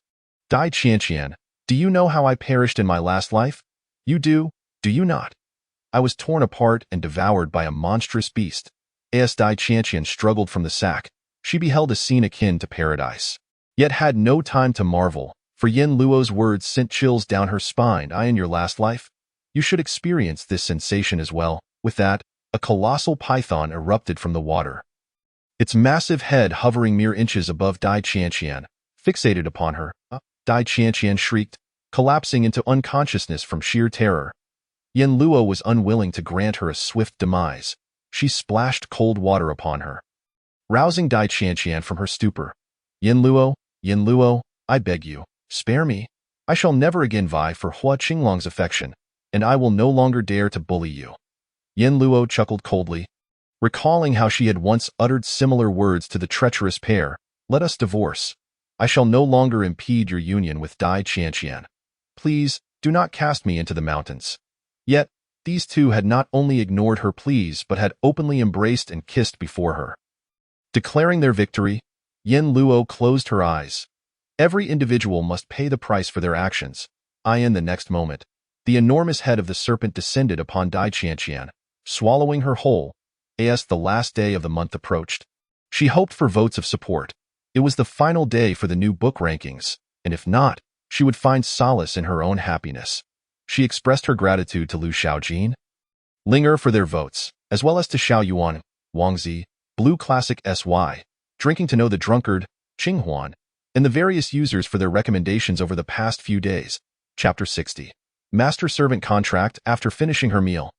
"Dai Qianqian, do you know how I perished in my last life? You do you not?" I was torn apart and devoured by a monstrous beast. As Dai Qianqian struggled from the sack, she beheld a scene akin to paradise. Yet had no time to marvel, for Yin Luo's words sent chills down her spine. I in your last life? You should experience this sensation as well. With that, a colossal python erupted from the water. Its massive head hovering mere inches above Dai Qianqian, fixated upon her. Dai Qianqian shrieked, collapsing into unconsciousness from sheer terror. Yin Luo was unwilling to grant her a swift demise. She splashed cold water upon her, rousing Dai Qianqian from her stupor. Yin Luo, I beg you, spare me. I shall never again vie for Hua Qinglong's affection, and I will no longer dare to bully you. Yin Luo chuckled coldly, recalling how she had once uttered similar words to the treacherous pair. Let us divorce. I shall no longer impede your union with Dai Qianqian. Please, do not cast me into the mountains. Yet, these two had not only ignored her pleas but had openly embraced and kissed before her. Declaring their victory, Yin Luo closed her eyes. Every individual must pay the price for their actions. In the next moment, the enormous head of the serpent descended upon Dai Qianqian, swallowing her whole. As the last day of the month approached, she hoped for votes of support. It was the final day for the new book rankings, and if not, she would find solace in her own happiness. She expressed her gratitude to Lu Xiaojin, Linger for their votes, as well as to Xiao Yuan, Wangzi, Blue Classic SY, Drinking to Know the Drunkard, Qinghuan, and the various users for their recommendations over the past few days. Chapter 60. Master-Servant Contract. After finishing her meal,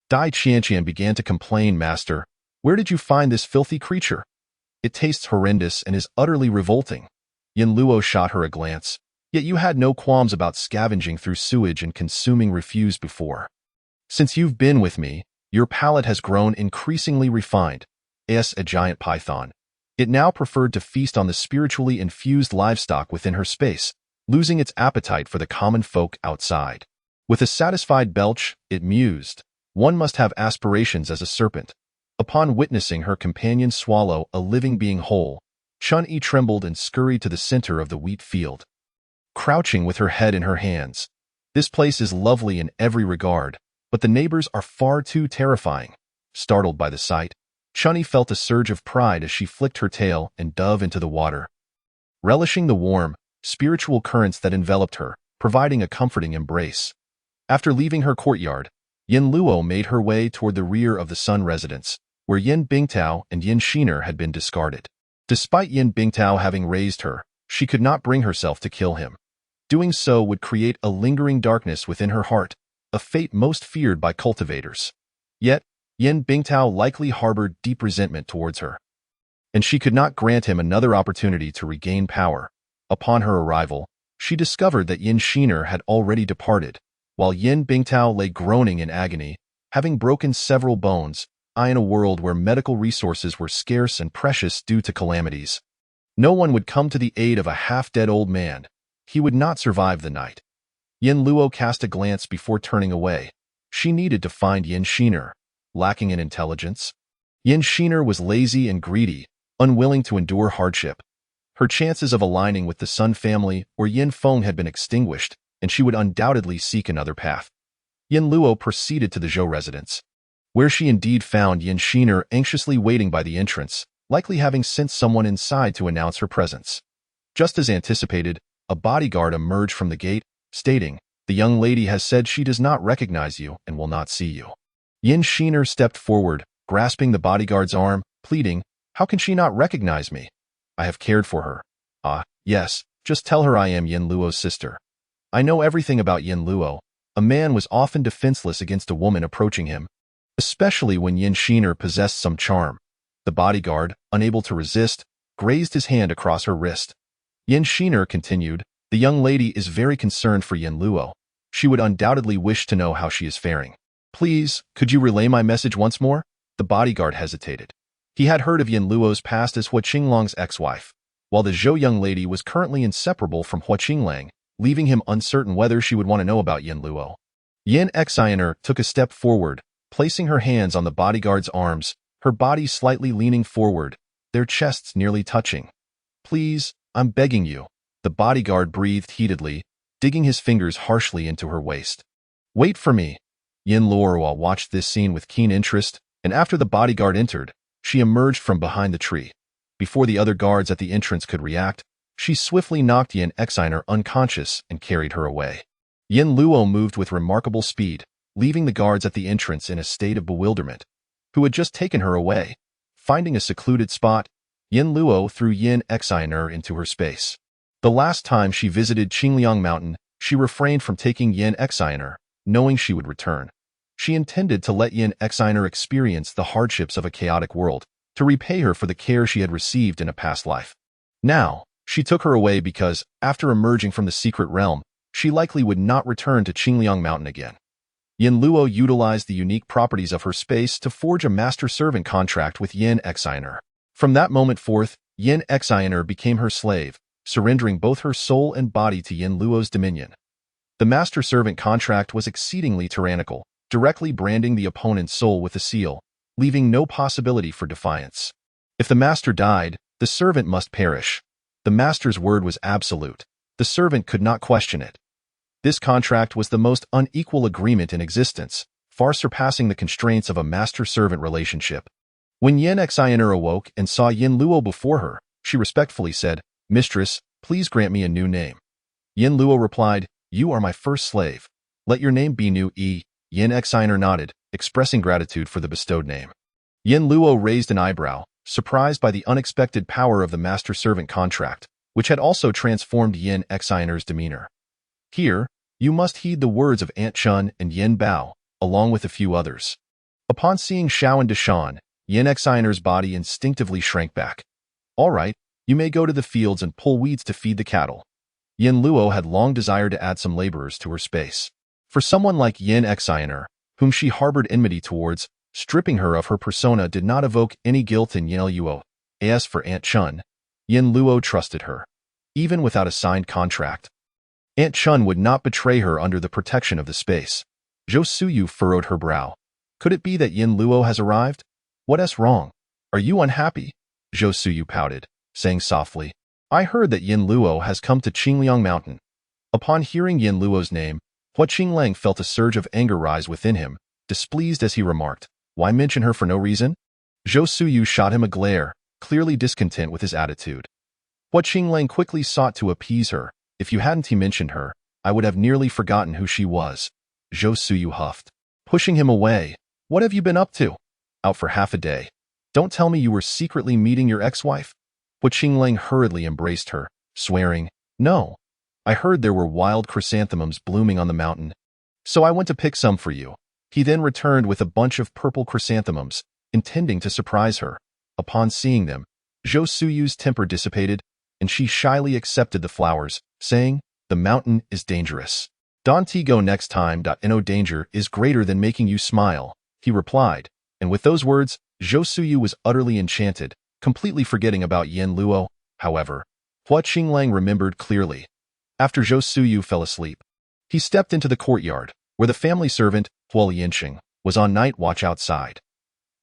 Dai Qianqian began to complain. Master, where did you find this filthy creature? It tastes horrendous and is utterly revolting. Yin Luo shot her a glance. Yet you had no qualms about scavenging through sewage and consuming refuse before. Since you've been with me, your palate has grown increasingly refined. As a giant python, it now preferred to feast on the spiritually infused livestock within her space, losing its appetite for the common folk outside. With a satisfied belch, it mused, one must have aspirations as a serpent. Upon witnessing her companion swallow a living being whole, Chun-Yi trembled and scurried to the center of the wheat field. Crouching with her head in her hands, this place is lovely in every regard, but the neighbors are far too terrifying. Startled by the sight, Chun-Yi felt a surge of pride as she flicked her tail and dove into the water, relishing the warm, spiritual currents that enveloped her, providing a comforting embrace. After leaving her courtyard, Yin Luo made her way toward the rear of the Sun residence, where Yin Bingtao and Yin Shiner had been discarded. Despite Yin Bingtao having raised her, she could not bring herself to kill him. Doing so would create a lingering darkness within her heart, a fate most feared by cultivators. Yet, Yin Bingtao likely harbored deep resentment towards her, and she could not grant him another opportunity to regain power. Upon her arrival, she discovered that Yin Shiner had already departed, while Yin Bingtao lay groaning in agony, having broken several bones, in a world where medical resources were scarce and precious due to calamities. No one would come to the aid of a half-dead old man. He would not survive the night. Yin Luo cast a glance before turning away. She needed to find Yin Shiner. Lacking in intelligence, Yin Shiner was lazy and greedy, unwilling to endure hardship. Her chances of aligning with the Sun family or Yin Feng had been extinguished, and she would undoubtedly seek another path. Yin Luo proceeded to the Zhou residence, where she indeed found Yin Shiner anxiously waiting by the entrance, likely having sent someone inside to announce her presence. Just as anticipated, a bodyguard emerged from the gate, stating, "The young lady has said she does not recognize you and will not see you." Yin Shiner stepped forward, grasping the bodyguard's arm, pleading, "How can she not recognize me? I have cared for her." Yes, just tell her I am Yin Luo's sister." I know everything about Yin Luo. A man was often defenseless against a woman approaching him, especially when Yin Shiner possessed some charm. The bodyguard, unable to resist, grazed his hand across her wrist. Yin Shiner continued, "The young lady is very concerned for Yin Luo. She would undoubtedly wish to know how she is faring. Please, could you relay my message once more?" The bodyguard hesitated. He had heard of Yin Luo's past as Hua Qinglong's ex-wife, while the Zhou young lady was currently inseparable from Hua Qinglang, leaving him uncertain whether she would want to know about Yin Luo. Yin Xiner took a step forward, placing her hands on the bodyguard's arms, her body slightly leaning forward, their chests nearly touching. "Please, I'm begging you." The bodyguard breathed heatedly, digging his fingers harshly into her waist. "Wait for me." Yin Luo watched this scene with keen interest, and after the bodyguard entered, she emerged from behind the tree. Before the other guards at the entrance could react, she swiftly knocked Yin Exiner unconscious and carried her away. Yin Luo moved with remarkable speed, leaving the guards at the entrance in a state of bewilderment, who had just taken her away. Finding a secluded spot, Yin Luo threw Yin Exiner into her space. The last time she visited Qingliang Mountain, she refrained from taking Yin Exiner, knowing she would return. She intended to let Yin Exiner experience the hardships of a chaotic world, to repay her for the care she had received in a past life. Now, she took her away because, after emerging from the secret realm, she likely would not return to Qingliang Mountain again. Yin Luo utilized the unique properties of her space to forge a master-servant contract with Yin Exiner. From that moment forth, Yin Exiner became her slave, surrendering both her soul and body to Yin Luo's dominion. The master-servant contract was exceedingly tyrannical, directly branding the opponent's soul with a seal, leaving no possibility for defiance. If the master died, the servant must perish. The master's word was absolute. The servant could not question it. This contract was the most unequal agreement in existence, far surpassing the constraints of a master-servant relationship. When Yin Exiner awoke and saw Yin Luo before her, she respectfully said, "Mistress, please grant me a new name." Yin Luo replied, "You are my first slave. Let your name be New E." Yin Exiner nodded, expressing gratitude for the bestowed name. Yin Luo raised an eyebrow, surprised by the unexpected power of the master-servant contract, which had also transformed Yin Exiner's demeanor. Here, you must heed the words of Aunt Chun and Yin Bao, along with a few others. Upon seeing Shao and Deshan, Yin Exiner's body instinctively shrank back. All right, you may go to the fields and pull weeds to feed the cattle. Yin Luo had long desired to add some laborers to her space. For someone like Yin Exiner, whom she harbored enmity towards, stripping her of her persona did not evoke any guilt in Yin Luo. As for Aunt Chun, Yin Luo trusted her, even without a signed contract. Aunt Chun would not betray her under the protection of the space. Zhou Suyu furrowed her brow. Could it be that Yin Luo has arrived? What's wrong? Are you unhappy? Zhou Suyu pouted, saying softly, "I heard that Yin Luo has come to Qingliang Mountain." Upon hearing Yin Luo's name, Hua Qinglang felt a surge of anger rise within him, displeased as he remarked, "Why mention her for no reason?" Zhou Suyu shot him a glare, clearly discontent with his attitude. Hua Qinglang quickly sought to appease her. "If you hadn't mentioned her, I would have nearly forgotten who she was." Zhou Suyu huffed, pushing him away. "What have you been up to?" "Out for half a day. Don't tell me you were secretly meeting your ex-wife?" Hua Qinglang hurriedly embraced her, swearing, "No. I heard there were wild chrysanthemums blooming on the mountain, so I went to pick some for you." He then returned with a bunch of purple chrysanthemums, intending to surprise her. Upon seeing them, Zhou Suyu's temper dissipated, and she shyly accepted the flowers, saying, "The mountain is dangerous. Don't go next time. No danger is greater than making you smile," he replied, and with those words, Zhou Suyu was utterly enchanted, completely forgetting about Yin Luo. However, Hua Qinglang remembered clearly. After Zhou Suyu fell asleep, he stepped into the courtyard, where the family servant, Hua Lianqing, was on night watch outside.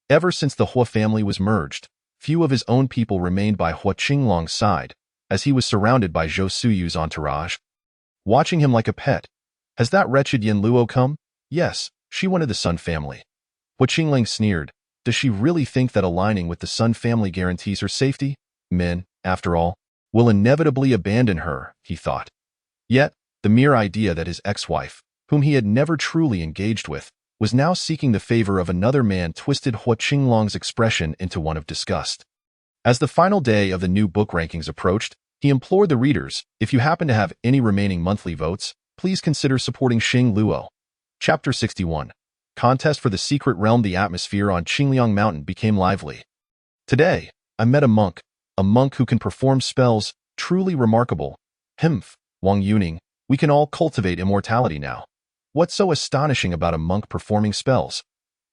Ever since the Hua family was merged, few of his own people remained by Hua Qinglang's side, as he was surrounded by Zhou Suyu's entourage, watching him like a pet. "Has that wretched Yin Luo come?" "Yes, she wanted the Sun family." Hua Qinglang sneered. Does she really think that aligning with the Sun family guarantees her safety? Men, after all, will inevitably abandon her, he thought. Yet, the mere idea that his ex-wife, whom he had never truly engaged with, was now seeking the favor of another man twisted Hua Qinglang's expression into one of disgust. As the final day of the new book rankings approached, he implored the readers, if you happen to have any remaining monthly votes, please consider supporting Xing Luo. Chapter 61. Contest for the Secret Realm. The atmosphere on Qingliang Mountain became lively. Today, I met a monk who can perform spells, truly remarkable. Humph, Wang Yuning, we can all cultivate immortality now. What's so astonishing about a monk performing spells?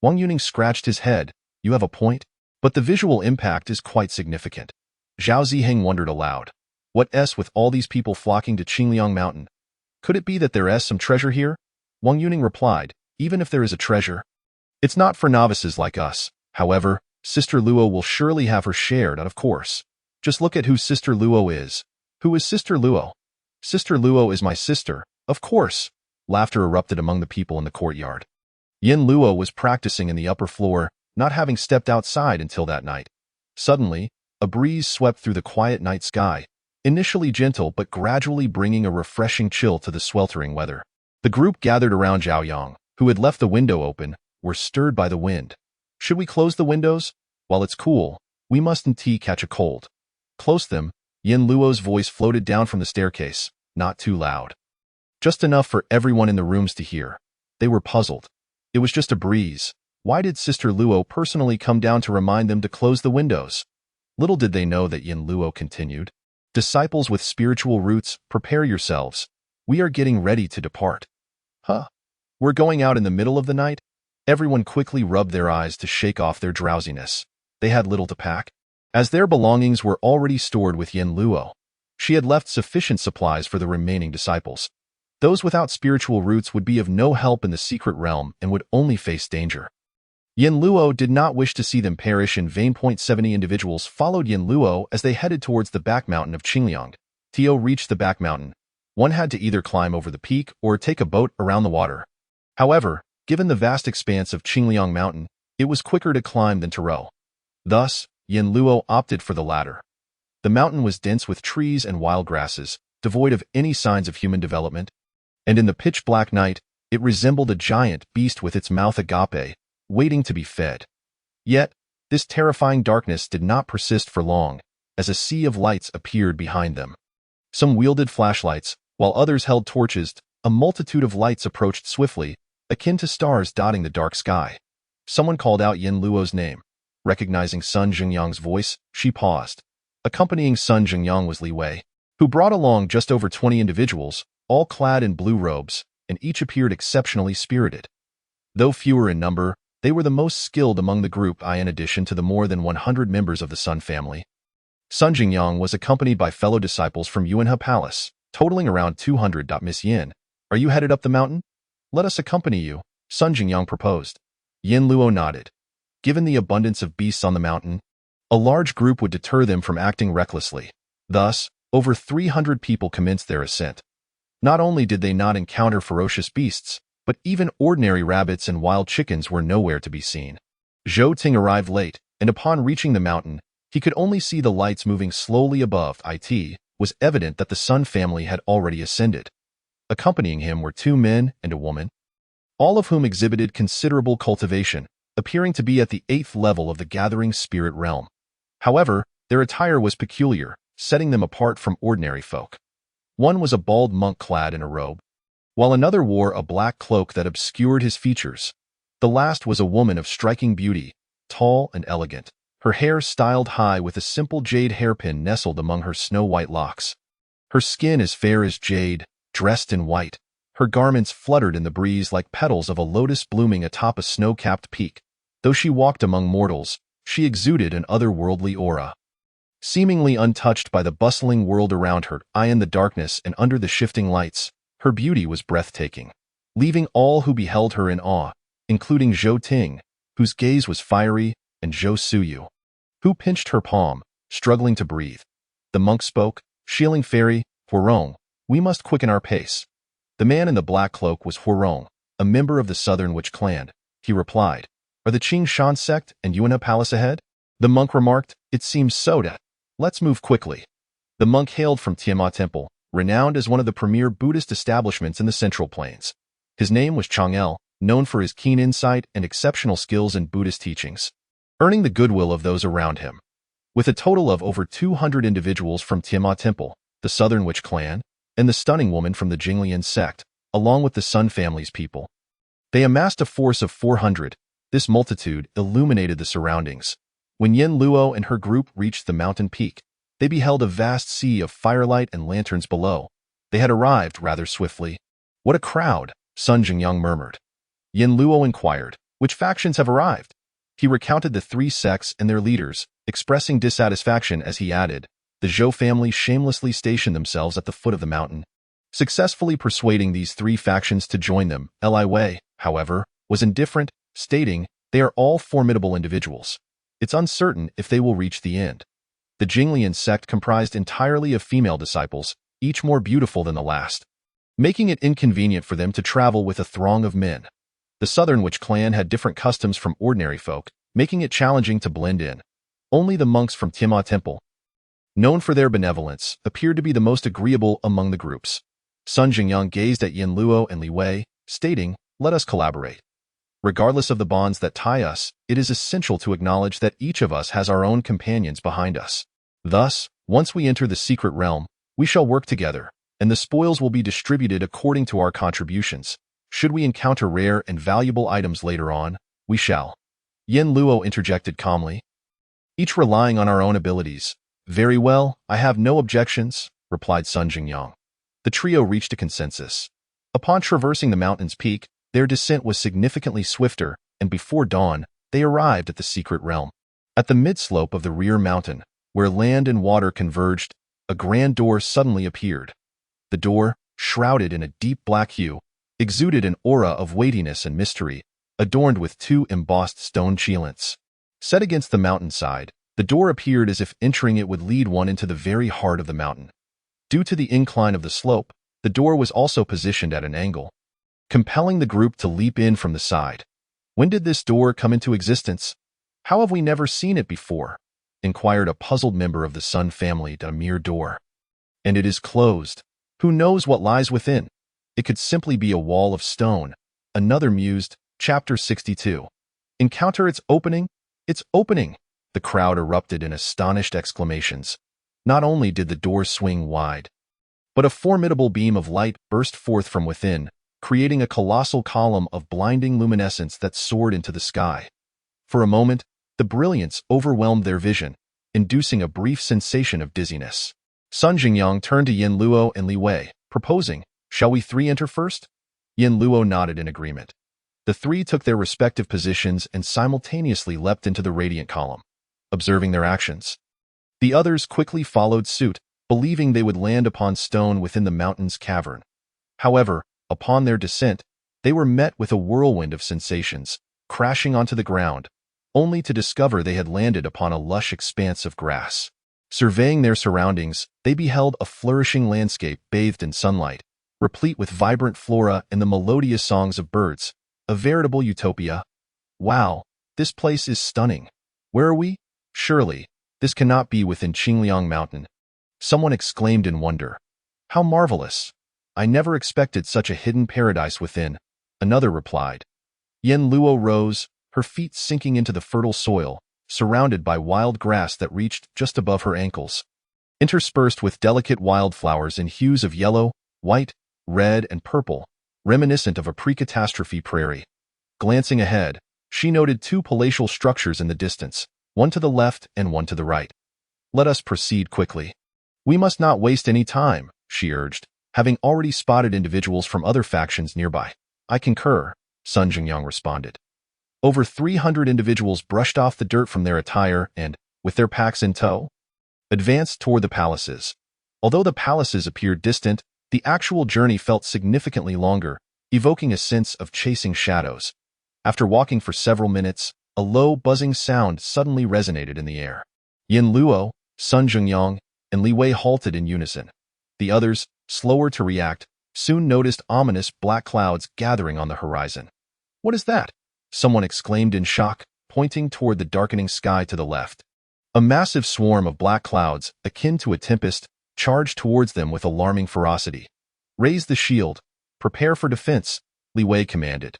Wang Yuning scratched his head. You have a point, but the visual impact is quite significant. Zhao Ziheng wondered aloud. What's with all these people flocking to Qingliang Mountain? Could it be that there's some treasure here? Wang Yuning replied, even if there is a treasure, it's not for novices like us. However, Sister Luo will surely have her shared, and of course. Just look at who Sister Luo is. Who is Sister Luo? Sister Luo is my sister, of course. Laughter erupted among the people in the courtyard. Yin Luo was practicing in the upper floor, not having stepped outside until that night. Suddenly, a breeze swept through the quiet night sky, initially gentle but gradually bringing a refreshing chill to the sweltering weather. The group gathered around Zhao Yang, who had left the window open, were stirred by the wind. Should we close the windows? While it's cool, we mustn't catch a cold. Close them. Yin Luo's voice floated down from the staircase, not too loud. Just enough for everyone in the rooms to hear. They were puzzled. It was just a breeze. Why did Sister Luo personally come down to remind them to close the windows? Little did they know that Yin Luo continued. Disciples with spiritual roots, prepare yourselves. We are getting ready to depart. Huh? We're going out in the middle of the night? Everyone quickly rubbed their eyes to shake off their drowsiness. They had little to pack, as their belongings were already stored with Yin Luo. She had left sufficient supplies for the remaining disciples. Those without spiritual roots would be of no help in the secret realm and would only face danger. Yin Luo did not wish to see them perish in vain. 70 individuals followed Yin Luo as they headed towards the back mountain of Qingliang. Tio reached the back mountain. One had to either climb over the peak or take a boat around the water. However, given the vast expanse of Qingliang Mountain, it was quicker to climb than to row. Thus, Yin Luo opted for the latter. The mountain was dense with trees and wild grasses, devoid of any signs of human development, and in the pitch-black night, it resembled a giant beast with its mouth agape, waiting to be fed. Yet, this terrifying darkness did not persist for long, as a sea of lights appeared behind them. Some wielded flashlights, while others held torches. A multitude of lights approached swiftly, akin to stars dotting the dark sky. Someone called out Yin Luo's name. Recognizing Sun Jingyang's voice, she paused. Accompanying Sun Jingyang was Li Wei, who brought along just over 20 individuals, all clad in blue robes, and each appeared exceptionally spirited. Though fewer in number, they were the most skilled among the group in addition to the more than 100 members of the Sun family. Sun Jingyang was accompanied by fellow disciples from Yuanhe Palace, totaling around 200. Miss Yin, are you headed up the mountain? Let us accompany you, Sun Jingyang proposed. Yin Luo nodded. Given the abundance of beasts on the mountain, a large group would deter them from acting recklessly. Thus, over 300 people commenced their ascent. Not only did they not encounter ferocious beasts, but even ordinary rabbits and wild chickens were nowhere to be seen. Zhou Ting arrived late, and upon reaching the mountain, he could only see the lights moving slowly above. It was evident that the Sun family had already ascended. Accompanying him were 2 men and a woman, all of whom exhibited considerable cultivation, appearing to be at the 8th level of the gathering spirit realm. However, their attire was peculiar, setting them apart from ordinary folk. One was a bald monk clad in a robe, while another wore a black cloak that obscured his features. The last was a woman of striking beauty, tall and elegant, her hair styled high with a simple jade hairpin nestled among her snow-white locks. Her skin as fair as jade, dressed in white. Her garments fluttered in the breeze like petals of a lotus blooming atop a snow-capped peak. Though she walked among mortals, she exuded an otherworldly aura. Seemingly untouched by the bustling world around her, in the darkness and under the shifting lights, her beauty was breathtaking, leaving all who beheld her in awe, including Zhou Ting, whose gaze was fiery, and Zhou Suyu, who pinched her palm, struggling to breathe. The monk spoke, Shieling Fairy, Huarong, we must quicken our pace. The man in the black cloak was Huarong, a member of the Southern Witch clan. He replied, are the Qing Shan sect and Yuanhe Palace ahead? The monk remarked, it seems so. Let's move quickly. The monk hailed from Tiamat Temple, renowned as one of the premier Buddhist establishments in the Central Plains. His name was Chang'el, known for his keen insight and exceptional skills in Buddhist teachings, earning the goodwill of those around him. With a total of over 200 individuals from Tiamat Temple, the Southern Witch clan, and the stunning woman from the Jinglian sect, along with the Sun family's people, they amassed a force of 400. This multitude illuminated the surroundings. When Yin Luo and her group reached the mountain peak, they beheld a vast sea of firelight and lanterns below. They had arrived rather swiftly. What a crowd, Sun Jingyang murmured. Yin Luo inquired, which factions have arrived? He recounted the 3 sects and their leaders, expressing dissatisfaction as he added, the Zhou family shamelessly stationed themselves at the foot of the mountain, successfully persuading these 3 factions to join them. Li Wei, however, was indifferent, stating, they are all formidable individuals. It's uncertain if they will reach the end. The Jinglian sect comprised entirely of female disciples, each more beautiful than the last, making it inconvenient for them to travel with a throng of men. The Southern Witch clan had different customs from ordinary folk, making it challenging to blend in. Only the monks from Tima Temple, known for their benevolence, appeared to be the most agreeable among the groups. Sun Jingyang gazed at Yin Luo and Li Wei, stating, "Let us collaborate. Regardless of the bonds that tie us, it is essential to acknowledge that each of us has our own companions behind us. Thus, once we enter the secret realm, we shall work together, and the spoils will be distributed according to our contributions. Should we encounter rare and valuable items later on, we shall." Yin Luo interjected calmly, "Each relying on our own abilities." "Very well, I have no objections," replied Sun Jingyang. The trio reached a consensus. Upon traversing the mountain's peak, their descent was significantly swifter, and before dawn, they arrived at the secret realm. At the mid-slope of the rear mountain, where land and water converged, a grand door suddenly appeared. The door, shrouded in a deep black hue, exuded an aura of weightiness and mystery, adorned with two embossed stone cheilants. Set against the mountainside, the door appeared as if entering it would lead one into the very heart of the mountain. Due to the incline of the slope, the door was also positioned at an angle, compelling the group to leap in from the side. "When did this door come into existence? How have we never seen it before?" inquired a puzzled member of the Sun family at a mere door. "And it is closed. Who knows what lies within? It could simply be a wall of stone," another mused. Chapter 62. Encounter its opening? It's opening! The crowd erupted in astonished exclamations. Not only did the door swing wide, but a formidable beam of light burst forth from within, creating a colossal column of blinding luminescence that soared into the sky. For a moment, the brilliance overwhelmed their vision, inducing a brief sensation of dizziness. Sun Jingyang turned to Yin Luo and Li Wei, proposing, "Shall we three enter first?" Yin Luo nodded in agreement. The three took their respective positions and simultaneously leapt into the radiant column, observing their actions. The others quickly followed suit, believing they would land upon stone within the mountain's cavern. However, upon their descent, they were met with a whirlwind of sensations, crashing onto the ground, only to discover they had landed upon a lush expanse of grass. Surveying their surroundings, they beheld a flourishing landscape bathed in sunlight, replete with vibrant flora and the melodious songs of birds, a veritable utopia. "Wow, this place is stunning. Where are we? Surely, this cannot be within Qingliang Mountain," someone exclaimed in wonder. "How marvelous! I never expected such a hidden paradise within," another replied. Yin Luo rose, her feet sinking into the fertile soil, surrounded by wild grass that reached just above her ankles, interspersed with delicate wildflowers in hues of yellow, white, red, and purple, reminiscent of a pre-catastrophe prairie. Glancing ahead, she noted two palatial structures in the distance, one to the left and one to the right. "Let us proceed quickly. We must not waste any time," she urged, having already spotted individuals from other factions nearby. "I concur," Sun Jingyang responded. Over 300 individuals brushed off the dirt from their attire and, with their packs in tow, advanced toward the palaces. Although the palaces appeared distant, the actual journey felt significantly longer, evoking a sense of chasing shadows. After walking for several minutes, a low, buzzing sound suddenly resonated in the air. Yin Luo, Sun Jingyang, and Li Wei halted in unison. The others, slower to react, soon noticed ominous black clouds gathering on the horizon. "What is that?" someone exclaimed in shock, pointing toward the darkening sky to the left. A massive swarm of black clouds, akin to a tempest, charged towards them with alarming ferocity. "Raise the shield. Prepare for defense," Li Wei commanded.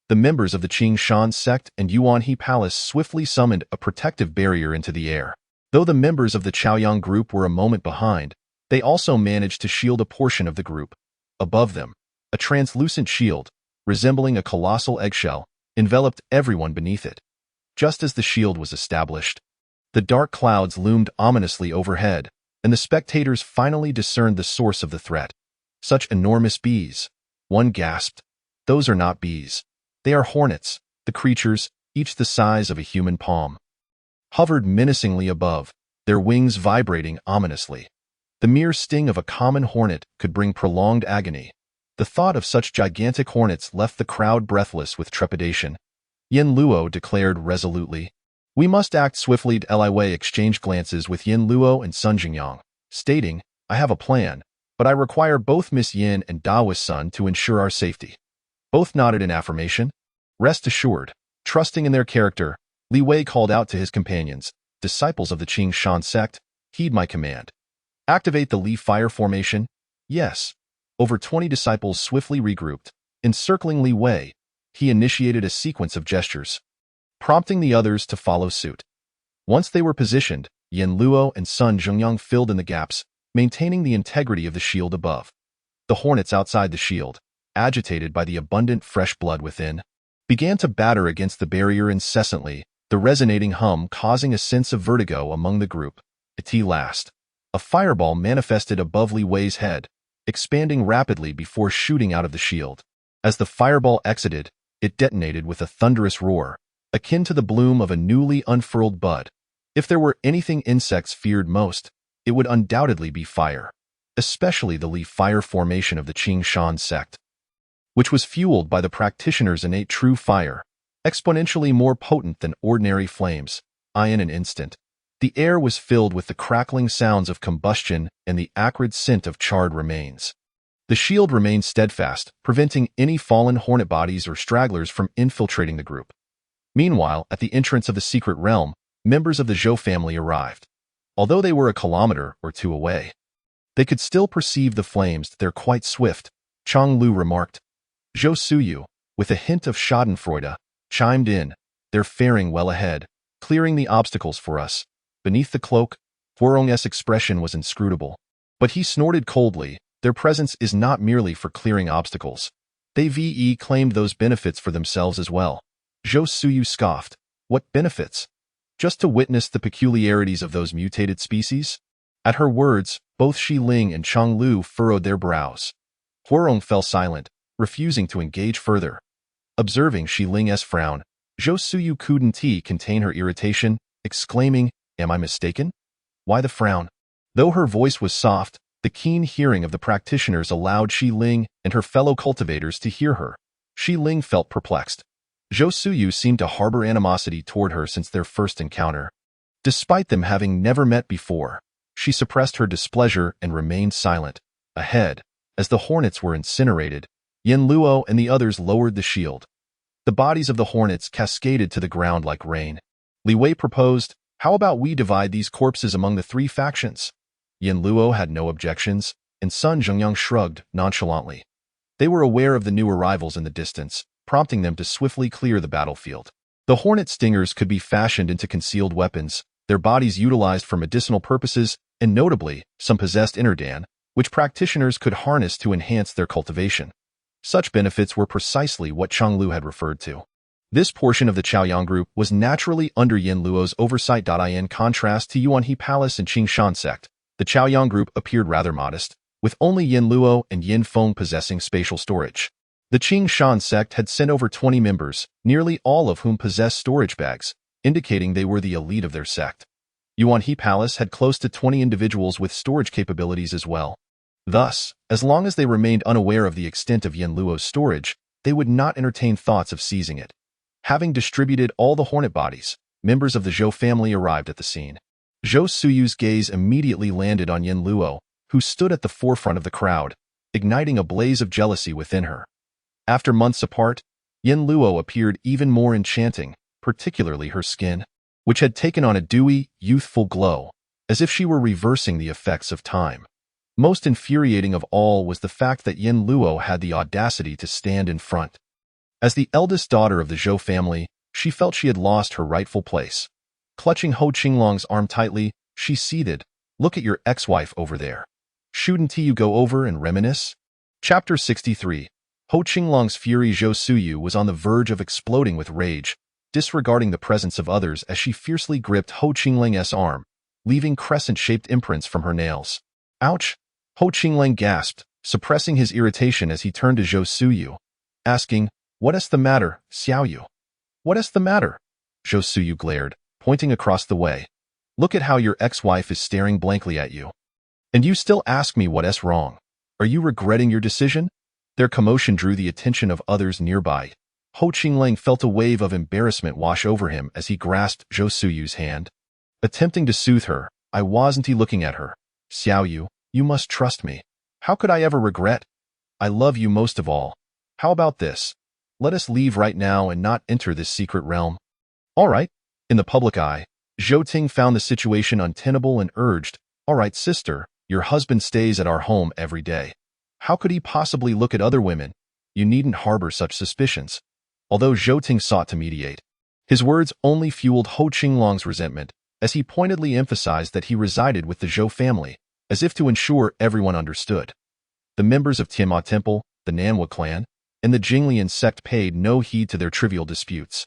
The members of the Qing Shan sect and Yuanhe Palace swiftly summoned a protective barrier into the air. Though the members of the Chaoyang group were a moment behind, they also managed to shield a portion of the group. Above them, a translucent shield, resembling a colossal eggshell, enveloped everyone beneath it. Just as the shield was established, the dark clouds loomed ominously overhead, and the spectators finally discerned the source of the threat. "Such enormous bees," one gasped. "Those are not bees. They are hornets." The creatures, each the size of a human palm, hovered menacingly above, their wings vibrating ominously. The mere sting of a common hornet could bring prolonged agony. The thought of such gigantic hornets left the crowd breathless with trepidation. Yin Luo declared resolutely, "We must act swiftly." Li Wei exchanged glances with Yin Luo and Sun Jingyang, stating, "I have a plan, but I require both Miss Yin and Daoist Sun to ensure our safety." Both nodded in affirmation. Rest assured, trusting in their character, Li Wei called out to his companions, disciples of the Qing Shan sect, heed my command. Activate the Li fire formation? Yes. Over 20 disciples swiftly regrouped. Encircling Li Wei, he initiated a sequence of gestures, prompting the others to follow suit. Once they were positioned, Yin Luo and Sun Zhengyang filled in the gaps, maintaining the integrity of the shield above. The hornets outside the shield, agitated by the abundant fresh blood within, began to batter against the barrier incessantly, the resonating hum causing a sense of vertigo among the group. At last, a fireball manifested above Li Wei's head, expanding rapidly before shooting out of the shield. As the fireball exited, it detonated with a thunderous roar, akin to the bloom of a newly unfurled bud. If there were anything insects feared most, it would undoubtedly be fire, especially the Li fire formation of the Qing Shan sect, which was fueled by the practitioner's innate true fire, exponentially more potent than ordinary flames. In an instant, the air was filled with the crackling sounds of combustion and the acrid scent of charred remains. The shield remained steadfast, preventing any fallen hornet bodies or stragglers from infiltrating the group. Meanwhile, at the entrance of the secret realm, members of the Zhou family arrived. Although they were a kilometer or two away, they could still perceive the flames. They're quite swift, Chang Lu remarked. Zhou Suyu, with a hint of schadenfreude, chimed in. They're faring well ahead, clearing the obstacles for us. Beneath the cloak, Huorong's expression was inscrutable. But he snorted coldly. Their presence is not merely for clearing obstacles. They claimed those benefits for themselves as well. Zhou Suyu scoffed. What benefits? Just to witness the peculiarities of those mutated species? At her words, both Shi Ling and Chang Lu furrowed their brows. Huorong fell silent, refusing to engage further. Observing Shi Ling's frown, Zhou Suyu couldn't contain her irritation, exclaiming, Am I mistaken? Why the frown? Though her voice was soft, the keen hearing of the practitioners allowed Shi Ling and her fellow cultivators to hear her. Shi Ling felt perplexed. Zhou Suyu seemed to harbor animosity toward her since their first encounter. Despite them having never met before, she suppressed her displeasure and remained silent. Ahead, as the hornets were incinerated, Yin Luo and the others lowered the shield. The bodies of the hornets cascaded to the ground like rain. Li Wei proposed, How about we divide these corpses among the three factions? Yin Luo had no objections, and Sun Zhengyang shrugged nonchalantly. They were aware of the new arrivals in the distance, prompting them to swiftly clear the battlefield. The hornet stingers could be fashioned into concealed weapons, their bodies utilized for medicinal purposes, and notably, some possessed innerdan, which practitioners could harness to enhance their cultivation. Such benefits were precisely what Chang Lu had referred to. This portion of the Chaoyang group was naturally under Yin Luo's oversight. In contrast to Yuanhe Palace and Qing Shan sect, the Chaoyang group appeared rather modest, with only Yin Luo and Yin Feng possessing spatial storage. The Qing Shan sect had sent over 20 members, nearly all of whom possessed storage bags, indicating they were the elite of their sect. Yuanhe Palace had close to 20 individuals with storage capabilities as well. Thus, as long as they remained unaware of the extent of Yin Luo's storage, they would not entertain thoughts of seizing it. Having distributed all the hornet bodies, members of the Zhou family arrived at the scene. Zhou Suyu's gaze immediately landed on Yin Luo, who stood at the forefront of the crowd, igniting a blaze of jealousy within her. After months apart, Yin Luo appeared even more enchanting, particularly her skin, which had taken on a dewy, youthful glow, as if she were reversing the effects of time. Most infuriating of all was the fact that Yin Luo had the audacity to stand in front. As the eldest daughter of the Zhou family, she felt she had lost her rightful place. Clutching Ho Qinglong's arm tightly, she seethed, Look at your ex-wife over there. Shouldn't you go over and reminisce? Chapter 63. Ho Qinglong's fury. Zhou Suyu was on the verge of exploding with rage, disregarding the presence of others as she fiercely gripped Ho Qinglong's arm, leaving crescent-shaped imprints from her nails. Ouch! Ho Qinglong gasped, suppressing his irritation as he turned to Zhou Suyu, asking, What's the matter, Xiaoyu? What's the matter? Zhou Suyu glared, pointing across the way. Look at how your ex-wife is staring blankly at you. And you still ask me what's wrong. Are you regretting your decision? Their commotion drew the attention of others nearby. Ho Qinglong felt a wave of embarrassment wash over him as he grasped Zhou Suyu's hand. Attempting to soothe her, I wasn't looking at her. Xiaoyu, you must trust me. How could I ever regret? I love you most of all. How about this? Let us leave right now and not enter this secret realm. All right. In the public eye, Zhou Ting found the situation untenable and urged, All right, sister, your husband stays at our home every day. How could he possibly look at other women? You needn't harbor such suspicions. Although Zhou Ting sought to mediate, his words only fueled Ho Qinglong's resentment, as he pointedly emphasized that he resided with the Zhou family, as if to ensure everyone understood. The members of Tianma Temple, the Nanhua clan, and the Jinglian sect paid no heed to their trivial disputes.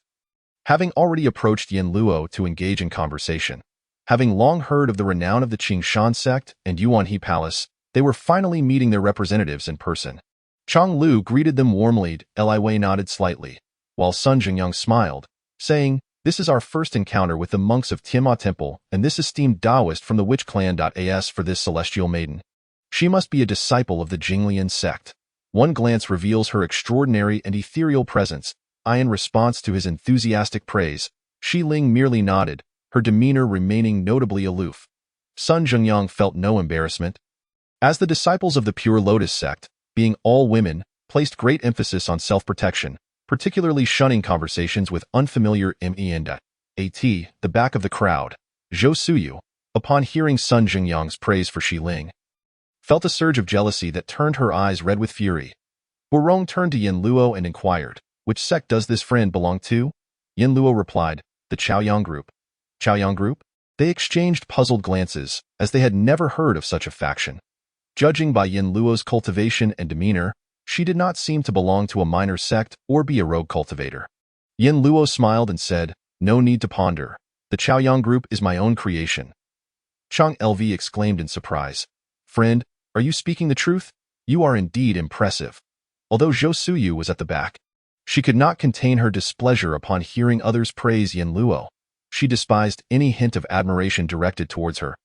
Having already approached Yin Luo to engage in conversation, having long heard of the renown of the Qingshan sect and Yuanhe Palace, they were finally meeting their representatives in person. Chang Lu greeted them warmly. Li Wei nodded slightly, while Sun Jingyang smiled, saying, This is our first encounter with the monks of Tianma Temple and this esteemed Taoist from the Witch Clan. As for this celestial maiden, she must be a disciple of the Jinglian sect. One glance reveals her extraordinary and ethereal presence. In response to his enthusiastic praise, Shi Ling merely nodded, her demeanor remaining notably aloof. Sun Jingyang felt no embarrassment. As the disciples of the Pure Lotus sect, being all women, placed great emphasis on self-protection, particularly shunning conversations with unfamiliar me and at the back of the crowd. Zhou Suyu, upon hearing Sun Jingyang's praise for Shi Ling, felt a surge of jealousy that turned her eyes red with fury. Guorong turned to Yin Luo and inquired, Which sect does this friend belong to? Yin Luo replied, The Chaoyang group. Chaoyang group? They exchanged puzzled glances, as they had never heard of such a faction. Judging by Yin Luo's cultivation and demeanor, she did not seem to belong to a minor sect or be a rogue cultivator. Yin Luo smiled and said, No need to ponder. The Chaoyang group is my own creation. Chang LV exclaimed in surprise, Friend, are you speaking the truth? You are indeed impressive. Although Zhou Suyu was at the back, she could not contain her displeasure upon hearing others praise Yin Luo. She despised any hint of admiration directed towards her.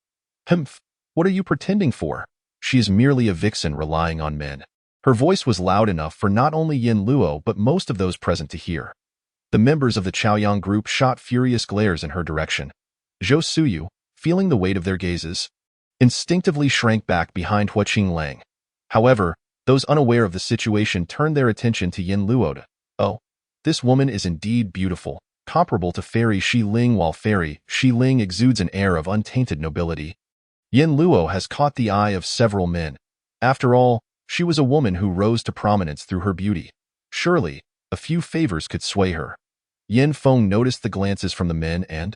Humph, what are you pretending for? She is merely a vixen relying on men. Her voice was loud enough for not only Yin Luo but most of those present to hear. The members of the Chaoyang group shot furious glares in her direction. Zhou Suyu, feeling the weight of their gazes, instinctively shrank back behind Hua Qinglang. However, those unaware of the situation turned their attention to Yin Luo. Oh, this woman is indeed beautiful, comparable to fairy Shi Ling, while fairy Shi Ling exudes an air of untainted nobility. Yin Luo has caught the eye of several men. After all, she was a woman who rose to prominence through her beauty. Surely, a few favors could sway her. Yin Feng noticed the glances from the men and,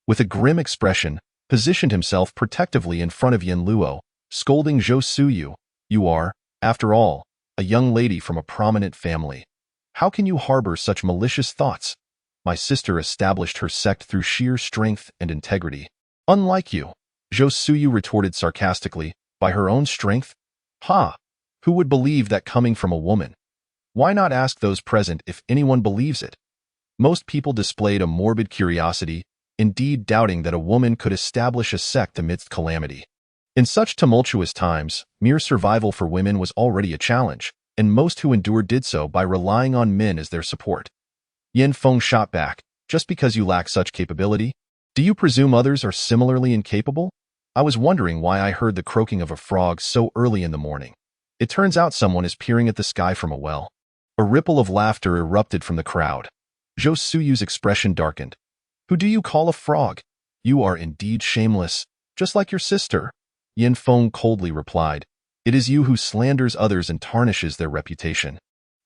with a grim expression, positioned himself protectively in front of Yin Luo, scolding Zhou Suyu, You are, after all, a young lady from a prominent family. How can you harbor such malicious thoughts? My sister established her sect through sheer strength and integrity. Unlike you, Zhou Suyu retorted sarcastically, by her own strength? Ha! Who would believe that coming from a woman? Why not ask those present if anyone believes it? Most people displayed a morbid curiosity, indeed doubting that a woman could establish a sect amidst calamity. In such tumultuous times, mere survival for women was already a challenge, and most who endured did so by relying on men as their support. Yin Feng shot back, Just because you lack such capability? Do you presume others are similarly incapable? I was wondering why I heard the croaking of a frog so early in the morning. It turns out someone is peering at the sky from a well. A ripple of laughter erupted from the crowd. Zhou Suyu's expression darkened. Who do you call a frog? You are indeed shameless, just like your sister. Yin Feng coldly replied. It is you who slanders others and tarnishes their reputation.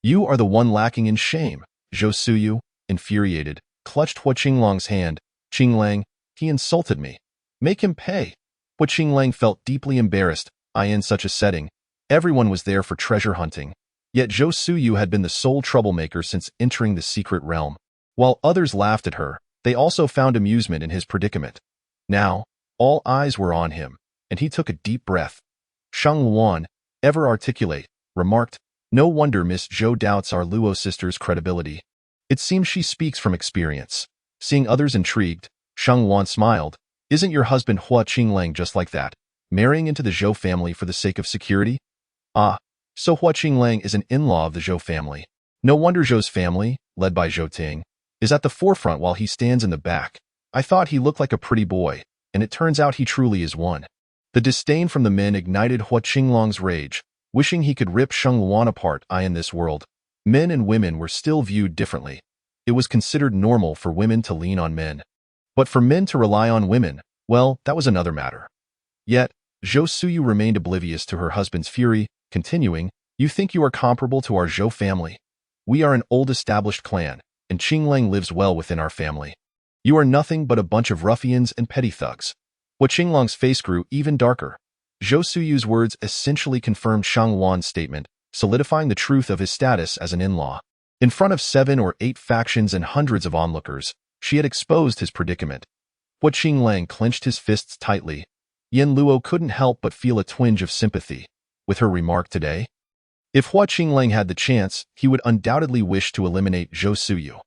You are the one lacking in shame. Zhou Suyu, infuriated, clutched Hua Qinglang's hand. Qinglang, he insulted me. Make him pay. Hua Qinglang felt deeply embarrassed. In such a setting, everyone was there for treasure hunting. Yet Zhou Suyu had been the sole troublemaker since entering the secret realm. While others laughed at her, they also found amusement in his predicament. Now, all eyes were on him, and he took a deep breath. Shang Luan, ever articulate, remarked, No wonder Miss Zhou doubts our Luo sister's credibility. It seems she speaks from experience. Seeing others intrigued, Shang Luan smiled. Isn't your husband Hua Qinglang just like that, marrying into the Zhou family for the sake of security? Ah, so Hua Qinglang is an in-law of the Zhou family. No wonder Zhou's family, led by Zhou Ting, is at the forefront while he stands in the back. I thought he looked like a pretty boy, and it turns out he truly is one. The disdain from the men ignited Hua Qinglang's rage, wishing he could rip Shang Luan apart in this world. Men and women were still viewed differently. It was considered normal for women to lean on men. But for men to rely on women, well, that was another matter. Yet, Zhou Suyu remained oblivious to her husband's fury, continuing, "You think you are comparable to our Zhou family? We are an old established clan, and Qinglang lives well within our family. You are nothing but a bunch of ruffians and petty thugs." What Qinglang's face grew even darker. Zhou Suyu's words essentially confirmed Shang Wan's statement, solidifying the truth of his status as an in-law. In front of 7 or 8 factions and hundreds of onlookers, she had exposed his predicament. What Qinglang clenched his fists tightly. Yin Luo couldn't help but feel a twinge of sympathy with her remark today. If Hua Qinglang had the chance, he would undoubtedly wish to eliminate Zhou Suyu.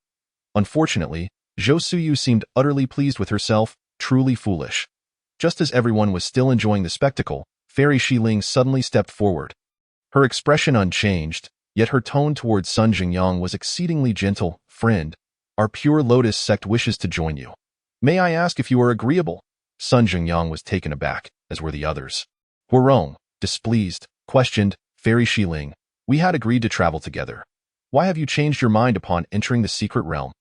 Unfortunately, Zhou Suyu seemed utterly pleased with herself, truly foolish. Just as everyone was still enjoying the spectacle, Fairy Shiling suddenly stepped forward. Her expression unchanged, yet her tone towards Sun Jingyang was exceedingly gentle. "Friend, our Pure Lotus sect wishes to join you. May I ask if you are agreeable?" Sun Jingyang was taken aback, as were the others. Huarong, displeased, questioned, "Fairy Shiling, we had agreed to travel together. Why have you changed your mind upon entering the secret realm?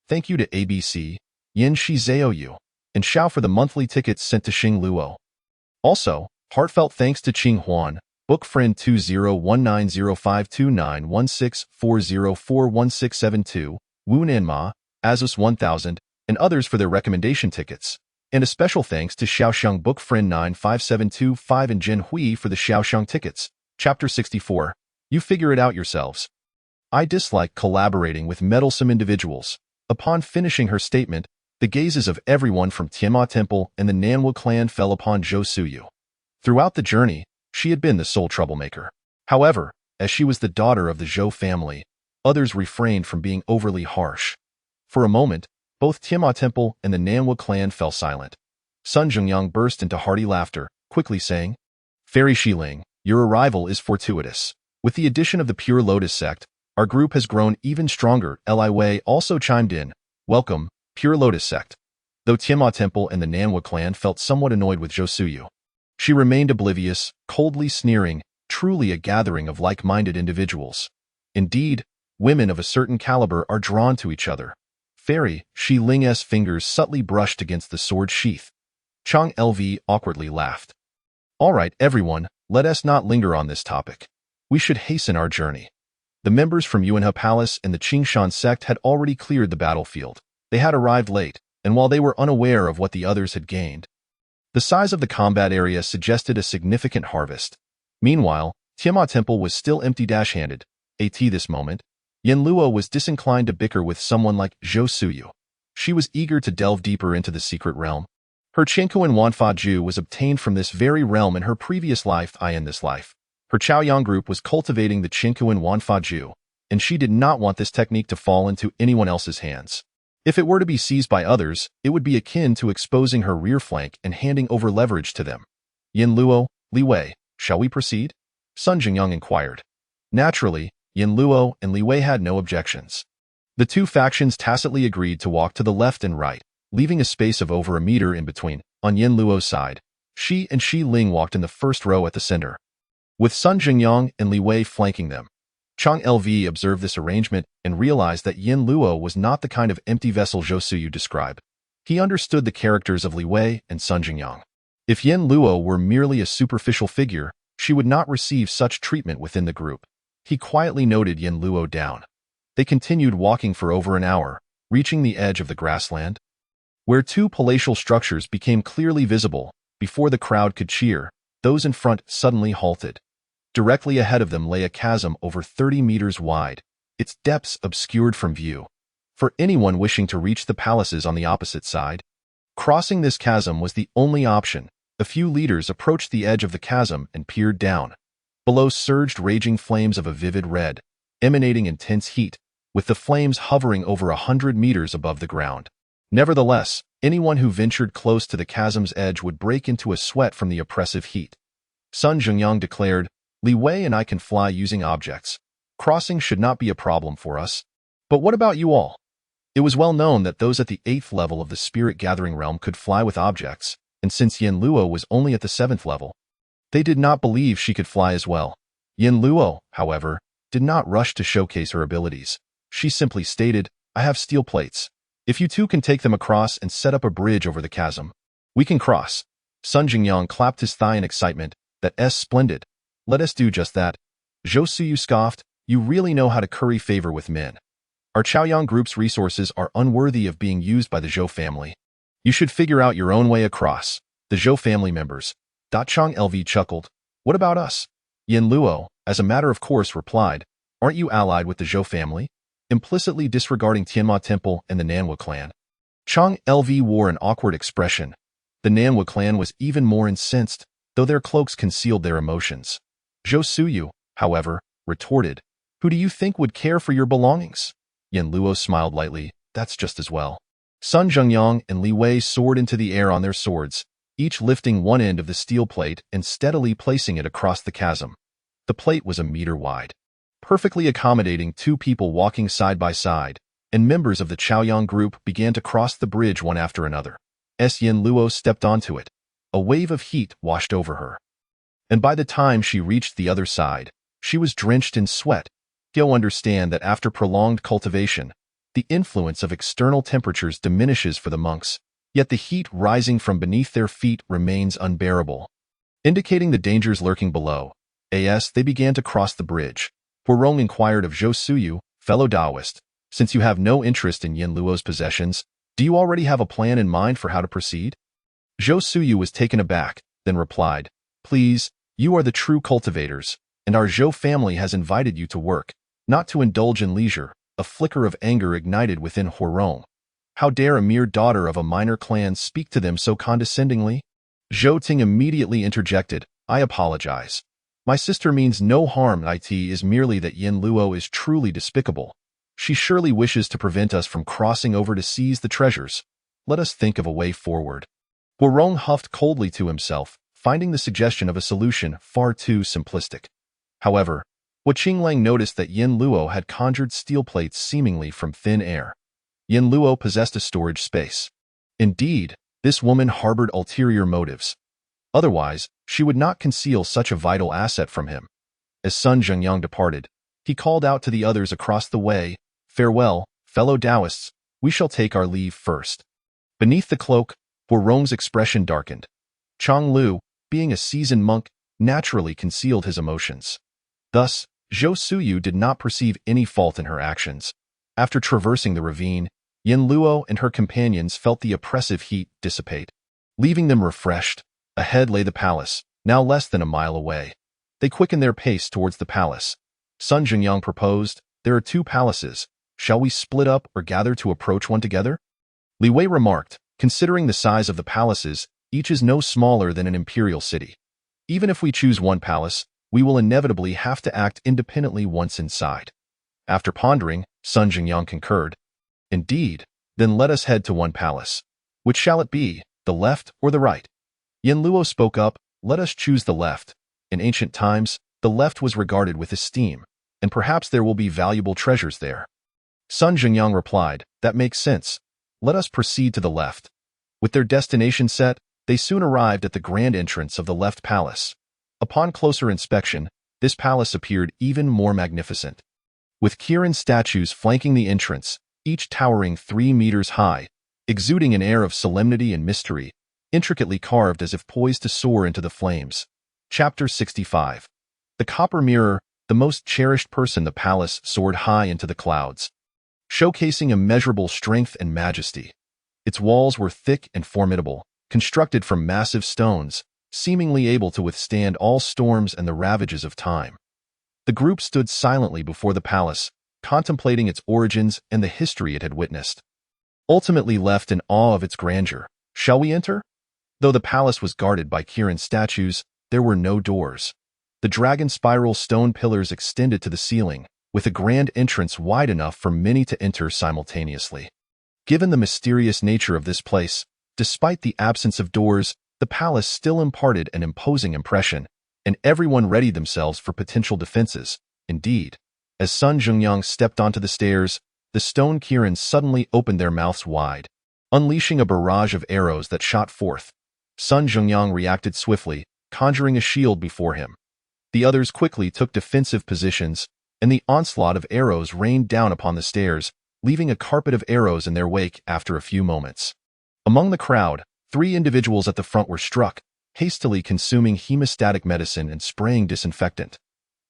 Thank you to ABC, Yin Shi Zhao Yu, and Xiao for the monthly tickets sent to Xing Luo. Also, heartfelt thanks to Qing Huan, Book Friend 2019052916404167 Wu Nanma, Azus 1000, and others for their recommendation tickets. And a special thanks to Xiaosheng Book Friend 95725 and Jin Hui for the Xiaosheng tickets. Chapter 64. You figure it out yourselves. I dislike collaborating with meddlesome individuals. Upon finishing her statement, the gazes of everyone from Tianma Temple and the Nanwu clan fell upon Zhou Suyu. Throughout the journey, she had been the sole troublemaker. However, as she was the daughter of the Zhou family, others refrained from being overly harsh. For a moment, both Tianma Temple and the Nanwu clan fell silent. Sun Jingyang burst into hearty laughter, quickly saying, "Fairy Shiling, your arrival is fortuitous. With the addition of the Pure Lotus sect, our group has grown even stronger." Li Wei also chimed in, "Welcome, Pure Lotus sect." Though Tianma Temple and the Nanwu clan felt somewhat annoyed with Zhou Suyu, she remained oblivious, coldly sneering, truly a gathering of like-minded individuals. Indeed, women of a certain caliber are drawn to each other. Fairy Shiling's fingers subtly brushed against the sword sheath. Chang LV awkwardly laughed. "All right, everyone, let us not linger on this topic. We should hasten our journey." The members from Yuanhe Palace and the Qingshan sect had already cleared the battlefield. They had arrived late, and while they were unaware of what the others had gained, the size of the combat area suggested a significant harvest. Meanwhile, Tianma Temple was still empty-handed. At this moment, Yin Luo was disinclined to bicker with someone like Zhou Suyu. She was eager to delve deeper into the secret realm. Her Chenkuan Wanfa Ju was obtained from this very realm in her previous life and in this life. Her Chaoyang group was cultivating the Chenkuan Wanfa Ju, and she did not want this technique to fall into anyone else's hands. If it were to be seized by others, it would be akin to exposing her rear flank and handing over leverage to them. "Yin Luo, Li Wei, shall we proceed?" Sun Jingyang inquired. Naturally, Yin Luo and Li Wei had no objections. The two factions tacitly agreed to walk to the left and right, leaving a space of over a meter in between. On Yin Luo's side, she and Shi Ling walked in the first row at the center, with Sun Jingyang and Li Wei flanking them. Chang LV observed this arrangement and realized that Yin Luo was not the kind of empty vessel Zhou Suyu described. He understood the characters of Li Wei and Sun Jingyang. If Yin Luo were merely a superficial figure, she would not receive such treatment within the group. He quietly noted Yin Luo down. They continued walking for over an hour, reaching the edge of the grassland, where two palatial structures became clearly visible. Before the crowd could cheer, those in front suddenly halted. Directly ahead of them lay a chasm over 30 meters wide, its depths obscured from view. For anyone wishing to reach the palaces on the opposite side, crossing this chasm was the only option. A few leaders approached the edge of the chasm and peered down. Below surged raging flames of a vivid red, emanating intense heat, with the flames hovering over 100 meters above the ground. Nevertheless, anyone who ventured close to the chasm's edge would break into a sweat from the oppressive heat. Sun Jingyang declared, "Li Wei and I can fly using objects. Crossing should not be a problem for us. But what about you all?" It was well known that those at the 8th level of the spirit gathering realm could fly with objects, and since Yin Luo was only at the 7th level, they did not believe she could fly as well. Yin Luo, however, did not rush to showcase her abilities. She simply stated, I have steel plates. If you two can take them across and set up a bridge over the chasm, we can cross. Sun Jingyang clapped his thigh in excitement. That's splendid. Let us do just that. Zhou Suyu scoffed, you really know how to curry favor with men. Our Chaoyang group's resources are unworthy of being used by the Zhou family. You should figure out your own way across. The Zhou family members. Chang LV chuckled. What about us? Yin Luo, as a matter of course, replied, aren't you allied with the Zhou family? Implicitly disregarding Tianma Temple and the Nanhua clan. Chang LV wore an awkward expression. The Nanhua clan was even more incensed, though their cloaks concealed their emotions. Zhou Suyu, however, retorted, who do you think would care for your belongings? Yin Luo smiled lightly, that's just as well. Sun Zhengyang and Li Wei soared into the air on their swords, each lifting one end of the steel plate and steadily placing it across the chasm. The plate was a meter wide, perfectly accommodating two people walking side by side, and members of the Chaoyang group began to cross the bridge one after another. Yin Luo stepped onto it. A wave of heat washed over her. And by the time she reached the other side, she was drenched in sweat. You'll understand that after prolonged cultivation, the influence of external temperatures diminishes for the monks, yet the heat rising from beneath their feet remains unbearable. Indicating the dangers lurking below, they began to cross the bridge. Huarong inquired of Zhou Suyu, fellow Taoist, since you have no interest in Yin Luo's possessions, do you already have a plan in mind for how to proceed? Zhou Suyu was taken aback, then replied, please, you are the true cultivators, and our Zhou family has invited you to work, not to indulge in leisure. A flicker of anger ignited within Huarong. How dare a mere daughter of a minor clan speak to them so condescendingly? Zhou Ting immediately interjected, I apologize. My sister means no harm. It is merely that Yin Luo is truly despicable. She surely wishes to prevent us from crossing over to seize the treasures. Let us think of a way forward. Huarong huffed coldly to himself, finding the suggestion of a solution far too simplistic. However, Qinglang noticed that Yin Luo had conjured steel plates seemingly from thin air. Yin Luo possessed a storage space. Indeed, this woman harbored ulterior motives. Otherwise, she would not conceal such a vital asset from him. As Sun Zhengyang departed, he called out to the others across the way, farewell, fellow Taoists, we shall take our leave first. Beneath the cloak, Huarong's expression darkened. Chang Lu, being a seasoned monk, naturally concealed his emotions. Thus, Zhou Suyu did not perceive any fault in her actions. After traversing the ravine, Yin Luo and her companions felt the oppressive heat dissipate. Leaving them refreshed, ahead lay the palace, now less than a mile away. They quickened their pace towards the palace. Sun Jingyang proposed, there are two palaces. Shall we split up or gather to approach one together? Li Wei remarked, considering the size of the palaces, each is no smaller than an imperial city. Even if we choose one palace, we will inevitably have to act independently once inside. After pondering, Sun Jingyang concurred. Indeed, then let us head to one palace. Which shall it be, the left or the right? Yin Luo spoke up, let us choose the left. In ancient times, the left was regarded with esteem, and perhaps there will be valuable treasures there. Sun Jingyang replied, that makes sense. Let us proceed to the left. With their destination set, they soon arrived at the grand entrance of the left palace. Upon closer inspection, this palace appeared even more magnificent. With Kirin statues flanking the entrance, each towering 3 meters high, exuding an air of solemnity and mystery, intricately carved as if poised to soar into the flames. Chapter 65. The Copper Mirror, the most cherished person in the palace, soared high into the clouds, showcasing immeasurable strength and majesty. Its walls were thick and formidable, constructed from massive stones, seemingly able to withstand all storms and the ravages of time. The group stood silently before the palace, contemplating its origins and the history it had witnessed. Ultimately left in awe of its grandeur, shall we enter? Though the palace was guarded by Kirin statues, there were no doors. The dragon spiral stone pillars extended to the ceiling, with a grand entrance wide enough for many to enter simultaneously. Given the mysterious nature of this place, despite the absence of doors, the palace still imparted an imposing impression, and everyone readied themselves for potential defenses. Indeed, as Sun Zhengyang stepped onto the stairs, the stone Kirins suddenly opened their mouths wide, unleashing a barrage of arrows that shot forth. Sun Zhengyang reacted swiftly, conjuring a shield before him. The others quickly took defensive positions, and the onslaught of arrows rained down upon the stairs, leaving a carpet of arrows in their wake after a few moments. Among the crowd, 3 individuals at the front were struck, hastily consuming hemostatic medicine and spraying disinfectant.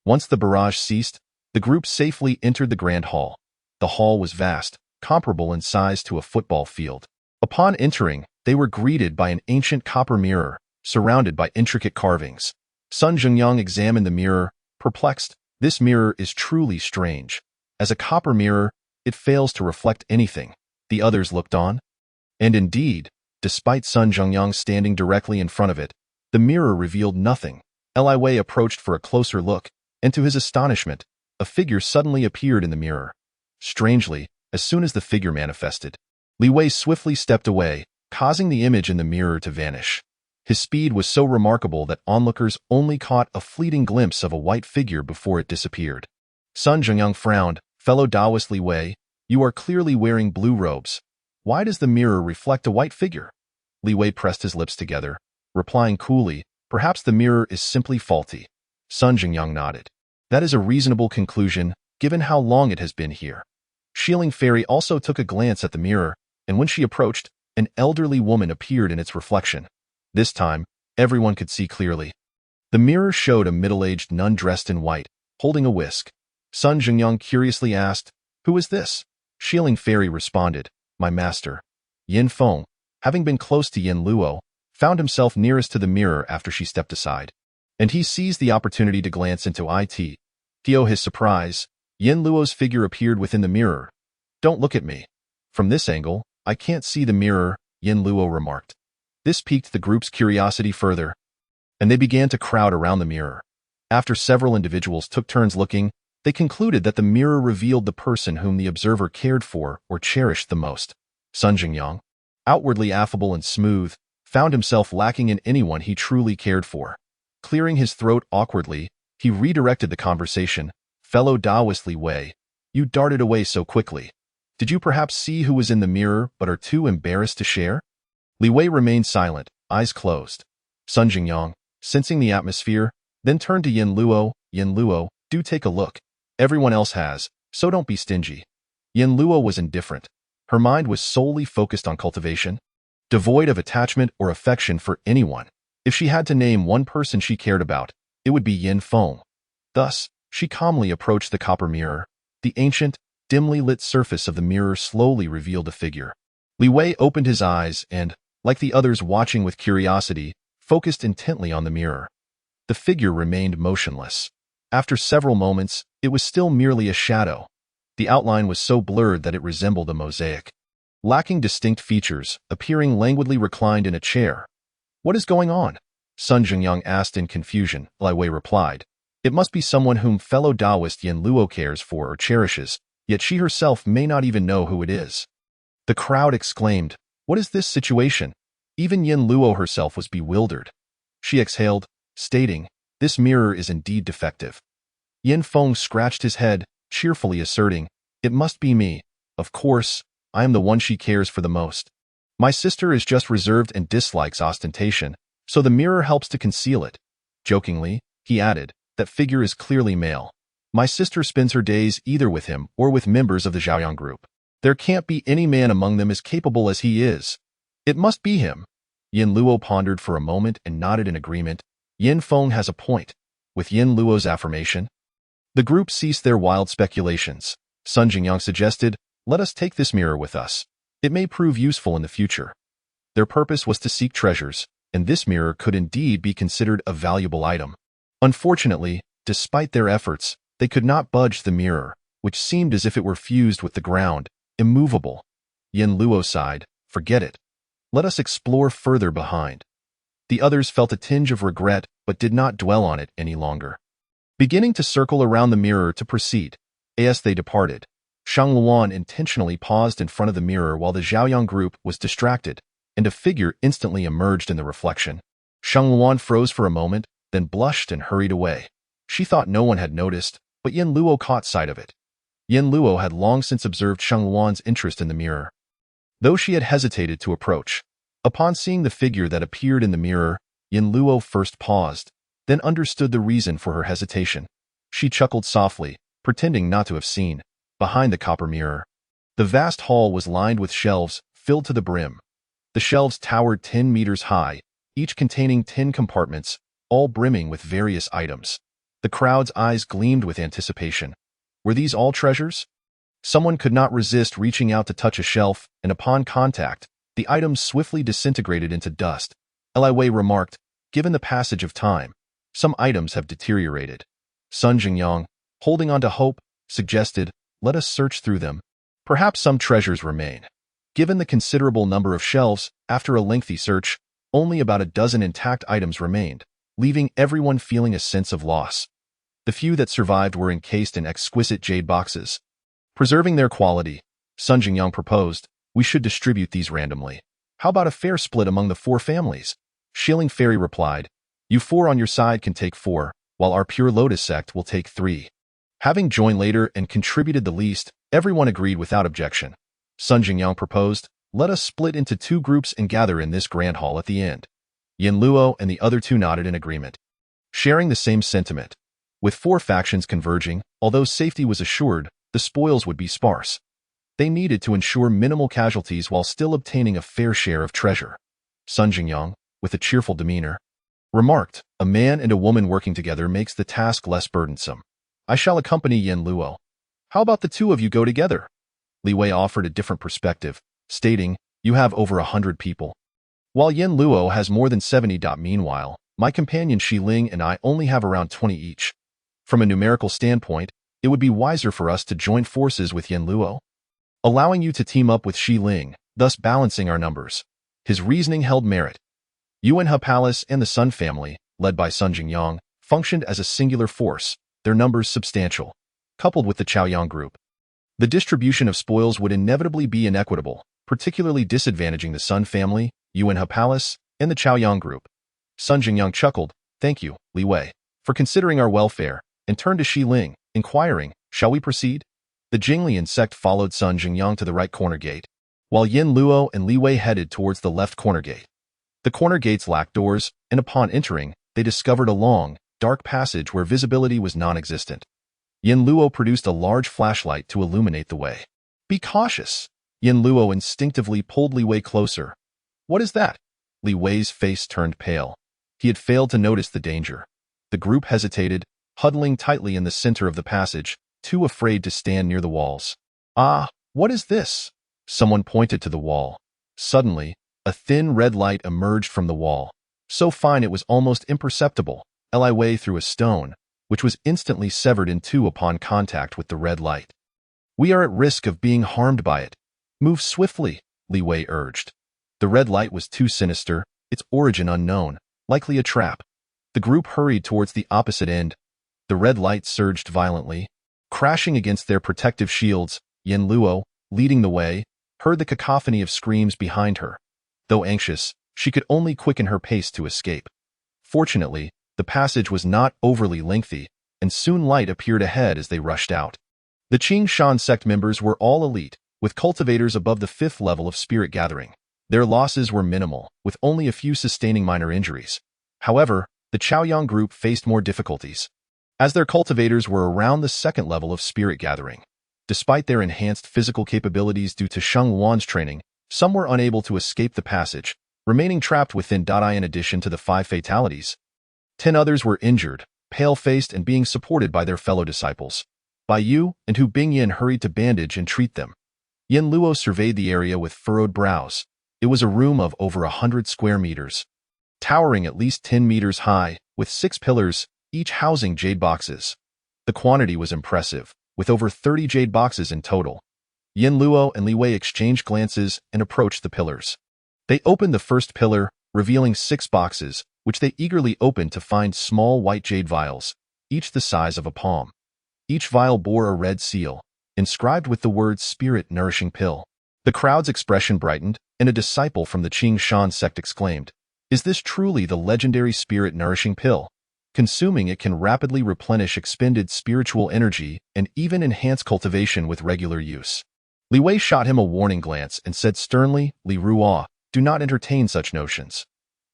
Once the barrage ceased, the group safely entered the grand hall. The hall was vast, comparable in size to a football field. Upon entering, they were greeted by an ancient copper mirror, surrounded by intricate carvings. Sun Jingyang examined the mirror, perplexed. This mirror is truly strange. As a copper mirror, it fails to reflect anything. The others looked on. And indeed, despite Sun Jingyang standing directly in front of it, the mirror revealed nothing. Li Wei approached for a closer look, and to his astonishment, a figure suddenly appeared in the mirror. Strangely, as soon as the figure manifested, Li Wei swiftly stepped away, causing the image in the mirror to vanish. His speed was so remarkable that onlookers only caught a fleeting glimpse of a white figure before it disappeared. Sun Jingyang frowned. Fellow Taoist Li Wei, you are clearly wearing blue robes. Why does the mirror reflect a white figure? Li Wei pressed his lips together, replying coolly, perhaps the mirror is simply faulty. Sun Jingyang nodded. That is a reasonable conclusion, given how long it has been here. Shieling Fairy also took a glance at the mirror, and when she approached, an elderly woman appeared in its reflection. This time, everyone could see clearly. The mirror showed a middle-aged nun dressed in white, holding a whisk. Sun Jingyang curiously asked, "Who is this?" Shieling Fairy responded, "My master." Yin Feng, having been close to Yin Luo, found himself nearest to the mirror after she stepped aside, and he seized the opportunity to glance into it. To his surprise, Yin Luo's figure appeared within the mirror. "Don't look at me. From this angle, I can't see the mirror," Yin Luo remarked. This piqued the group's curiosity further, and they began to crowd around the mirror. After several individuals took turns looking, they concluded that the mirror revealed the person whom the observer cared for or cherished the most. Sun Jingyang, outwardly affable and smooth, found himself lacking in anyone he truly cared for. Clearing his throat awkwardly, he redirected the conversation. "Fellow Taoist Li Wei, you darted away so quickly. Did you perhaps see who was in the mirror but are too embarrassed to share?" Li Wei remained silent, eyes closed. Sun Jingyang, sensing the atmosphere, then turned to Yin Luo. "Yin Luo, do take a look. Everyone else has, so don't be stingy." Yin Luo was indifferent. Her mind was solely focused on cultivation, devoid of attachment or affection for anyone. If she had to name one person she cared about, it would be Yin Feng. Thus, she calmly approached the copper mirror. The ancient, dimly lit surface of the mirror slowly revealed a figure. Li Wei opened his eyes and, like the others watching with curiosity, focused intently on the mirror. The figure remained motionless. After several moments, it was still merely a shadow. The outline was so blurred that it resembled a mosaic, lacking distinct features, appearing languidly reclined in a chair. "What is going on?" Sun Jingyang asked in confusion. Li Wei replied, "It must be someone whom fellow Taoist Yin Luo cares for or cherishes, yet she herself may not even know who it is." The crowd exclaimed, "What is this situation?" Even Yin Luo herself was bewildered. She exhaled, stating, "This mirror is indeed defective." Yin Feng scratched his head, cheerfully asserting, "It must be me. Of course, I am the one she cares for the most. My sister is just reserved and dislikes ostentation, so the mirror helps to conceal it." Jokingly, he added, "That figure is clearly male. My sister spends her days either with him or with members of the Zhaoyang group. There can't be any man among them as capable as he is. It must be him." Yin Luo pondered for a moment and nodded in agreement. Yin Feng has a point. With Yin Luo's affirmation, the group ceased their wild speculations. Sun Jingyang suggested, "Let us take this mirror with us. It may prove useful in the future." Their purpose was to seek treasures, and this mirror could indeed be considered a valuable item. Unfortunately, despite their efforts, they could not budge the mirror, which seemed as if it were fused with the ground, immovable. Yin Luo sighed, "Forget it. Let us explore further behind." The others felt a tinge of regret, but did not dwell on it any longer. Beginning to circle around the mirror to proceed, as they departed, Shang Luan intentionally paused in front of the mirror while the Zhaoyang group was distracted, and a figure instantly emerged in the reflection. Shang Luan froze for a moment, then blushed and hurried away. She thought no one had noticed, but Yin Luo caught sight of it. Yin Luo had long since observed Shang Luan's interest in the mirror, though she had hesitated to approach. Upon seeing the figure that appeared in the mirror, Yin Luo first paused, then understood the reason for her hesitation. She chuckled softly, pretending not to have seen, behind the copper mirror. The vast hall was lined with shelves, filled to the brim. The shelves towered 10 meters high, each containing 10 compartments, all brimming with various items. The crowd's eyes gleamed with anticipation. Were these all treasures? Someone could not resist reaching out to touch a shelf, and upon contact, the items swiftly disintegrated into dust. Li Wei remarked, given the passage of time, some items have deteriorated. Sun Jingyang, holding on to hope, suggested, let us search through them. Perhaps some treasures remain. Given the considerable number of shelves, after a lengthy search, only about a dozen intact items remained, leaving everyone feeling a sense of loss. The few that survived were encased in exquisite jade boxes. Preserving their quality, Sun Jingyang proposed, we should distribute these randomly. How about a fair split among the 4 families? Shilling Fairy replied, you 4 on your side can take 4, while our Pure Lotus sect will take 3. Having joined later and contributed the least, everyone agreed without objection. Sun Jingyang proposed, let us split into 2 groups and gather in this grand hall at the end. Yin Luo and the other 2 nodded in agreement, sharing the same sentiment. With 4 factions converging, although safety was assured, the spoils would be sparse. They needed to ensure minimal casualties while still obtaining a fair share of treasure. Sun Jingyang, with a cheerful demeanor, remarked, a man and a woman working together makes the task less burdensome. I shall accompany Yin Luo. How about the 2 of you go together? Li Wei offered a different perspective, stating, you have over 100 people, while Yin Luo has more than 70. Meanwhile, my companion Shi Ling and I only have around 20 each. From a numerical standpoint, it would be wiser for us to join forces with Yin Luo, allowing you to team up with Shi Ling, thus balancing our numbers. His reasoning held merit. Yuanhe Palace and the Sun family, led by Sun Jingyang, functioned as a singular force, their numbers substantial. Coupled with the Chaoyang group, the distribution of spoils would inevitably be inequitable, particularly disadvantaging the Sun family, Yuanhe Palace, and the Chaoyang group. Sun Jingyang chuckled, thank you, Li Wei, for considering our welfare, and turned to Shi Ling, inquiring, shall we proceed? The Jinglian sect followed Sun Jingyang to the right corner gate, while Yin Luo and Li Wei headed towards the left corner gate. The corner gates lacked doors, and upon entering, they discovered a long, dark passage where visibility was non-existent. Yin Luo produced a large flashlight to illuminate the way. Be cautious. Yin Luo instinctively pulled Li Wei closer. What is that? Li Wei's face turned pale. He had failed to notice the danger. The group hesitated, huddling tightly in the center of the passage, too afraid to stand near the walls. Ah, what is this? Someone pointed to the wall. Suddenly, a thin red light emerged from the wall, so fine it was almost imperceptible. Li Wei threw a stone, which was instantly severed in 2 upon contact with the red light. We are at risk of being harmed by it. Move swiftly, Li Wei urged. The red light was too sinister, its origin unknown, likely a trap. The group hurried towards the opposite end. The red light surged violently, crashing against their protective shields. Yin Luo, leading the way, heard the cacophony of screams behind her. Though anxious, she could only quicken her pace to escape. Fortunately, the passage was not overly lengthy, and soon light appeared ahead as they rushed out. The Qing Shan sect members were all elite, with cultivators above the 5th level of spirit gathering. Their losses were minimal, with only a few sustaining minor injuries. However, the Chaoyang group faced more difficulties, as their cultivators were around the 2nd level of spirit gathering. Despite their enhanced physical capabilities due to Sheng Wan's training, some were unable to escape the passage, remaining trapped within. In addition to the 5 fatalities, 10 others were injured, pale-faced and being supported by their fellow disciples. Bai Yu and Hu Bingyan hurried to bandage and treat them. Yin Luo surveyed the area with furrowed brows. It was a room of over 100 square meters, towering at least 10 meters high, with 6 pillars, each housing jade boxes. The quantity was impressive, with over 30 jade boxes in total. Yin Luo and Li Wei exchanged glances and approached the pillars. They opened the first pillar, revealing 6 boxes, which they eagerly opened to find small white jade vials, each the size of a palm. Each vial bore a red seal, inscribed with the words Spirit Nourishing Pill. The crowd's expression brightened, and a disciple from the Qing Shan sect exclaimed, "Is this truly the legendary Spirit Nourishing Pill? Consuming it can rapidly replenish expended spiritual energy and even enhance cultivation with regular use." Li Wei shot him a warning glance and said sternly, "Li Ruo, do not entertain such notions.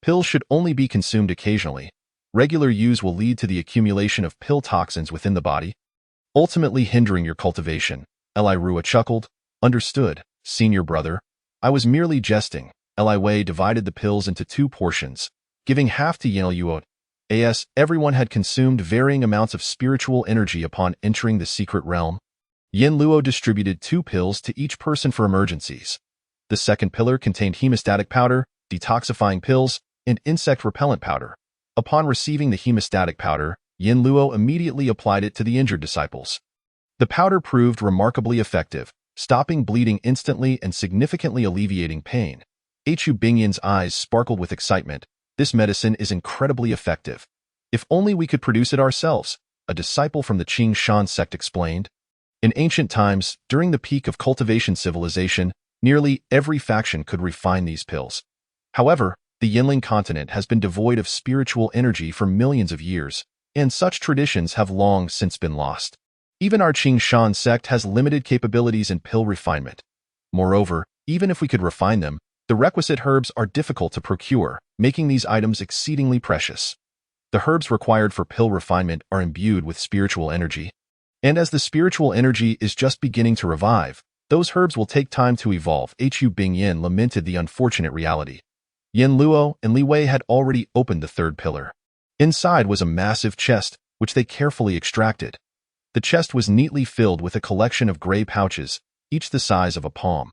Pills should only be consumed occasionally. Regular use will lead to the accumulation of pill toxins within the body." ultimately hindering your cultivation. Li Rua chuckled. Understood, senior brother. I was merely jesting. Li Wei divided the pills into 2 portions, giving half to Yin Luo. As everyone had consumed varying amounts of spiritual energy upon entering the secret realm, Yin Luo distributed 2 pills to each person for emergencies. The second pillar contained hemostatic powder, detoxifying pills, and insect repellent powder. Upon receiving the hemostatic powder, Yin Luo immediately applied it to the injured disciples. The powder proved remarkably effective, stopping bleeding instantly and significantly alleviating pain. Hu Bingyin's eyes sparkled with excitement. This medicine is incredibly effective. If only we could produce it ourselves, a disciple from the Qing Shan sect explained. In ancient times, during the peak of cultivation civilization, nearly every faction could refine these pills. However, the Yinling continent has been devoid of spiritual energy for millions of years, and such traditions have long since been lost. Even our Qing Shan sect has limited capabilities in pill refinement. Moreover, even if we could refine them, the requisite herbs are difficult to procure, making these items exceedingly precious. The herbs required for pill refinement are imbued with spiritual energy. And as the spiritual energy is just beginning to revive, those herbs will take time to evolve. Hu Bingyin lamented the unfortunate reality. Yin Luo and Li Wei had already opened the 3rd pillar. Inside was a massive chest, which they carefully extracted. The chest was neatly filled with a collection of gray pouches, each the size of a palm.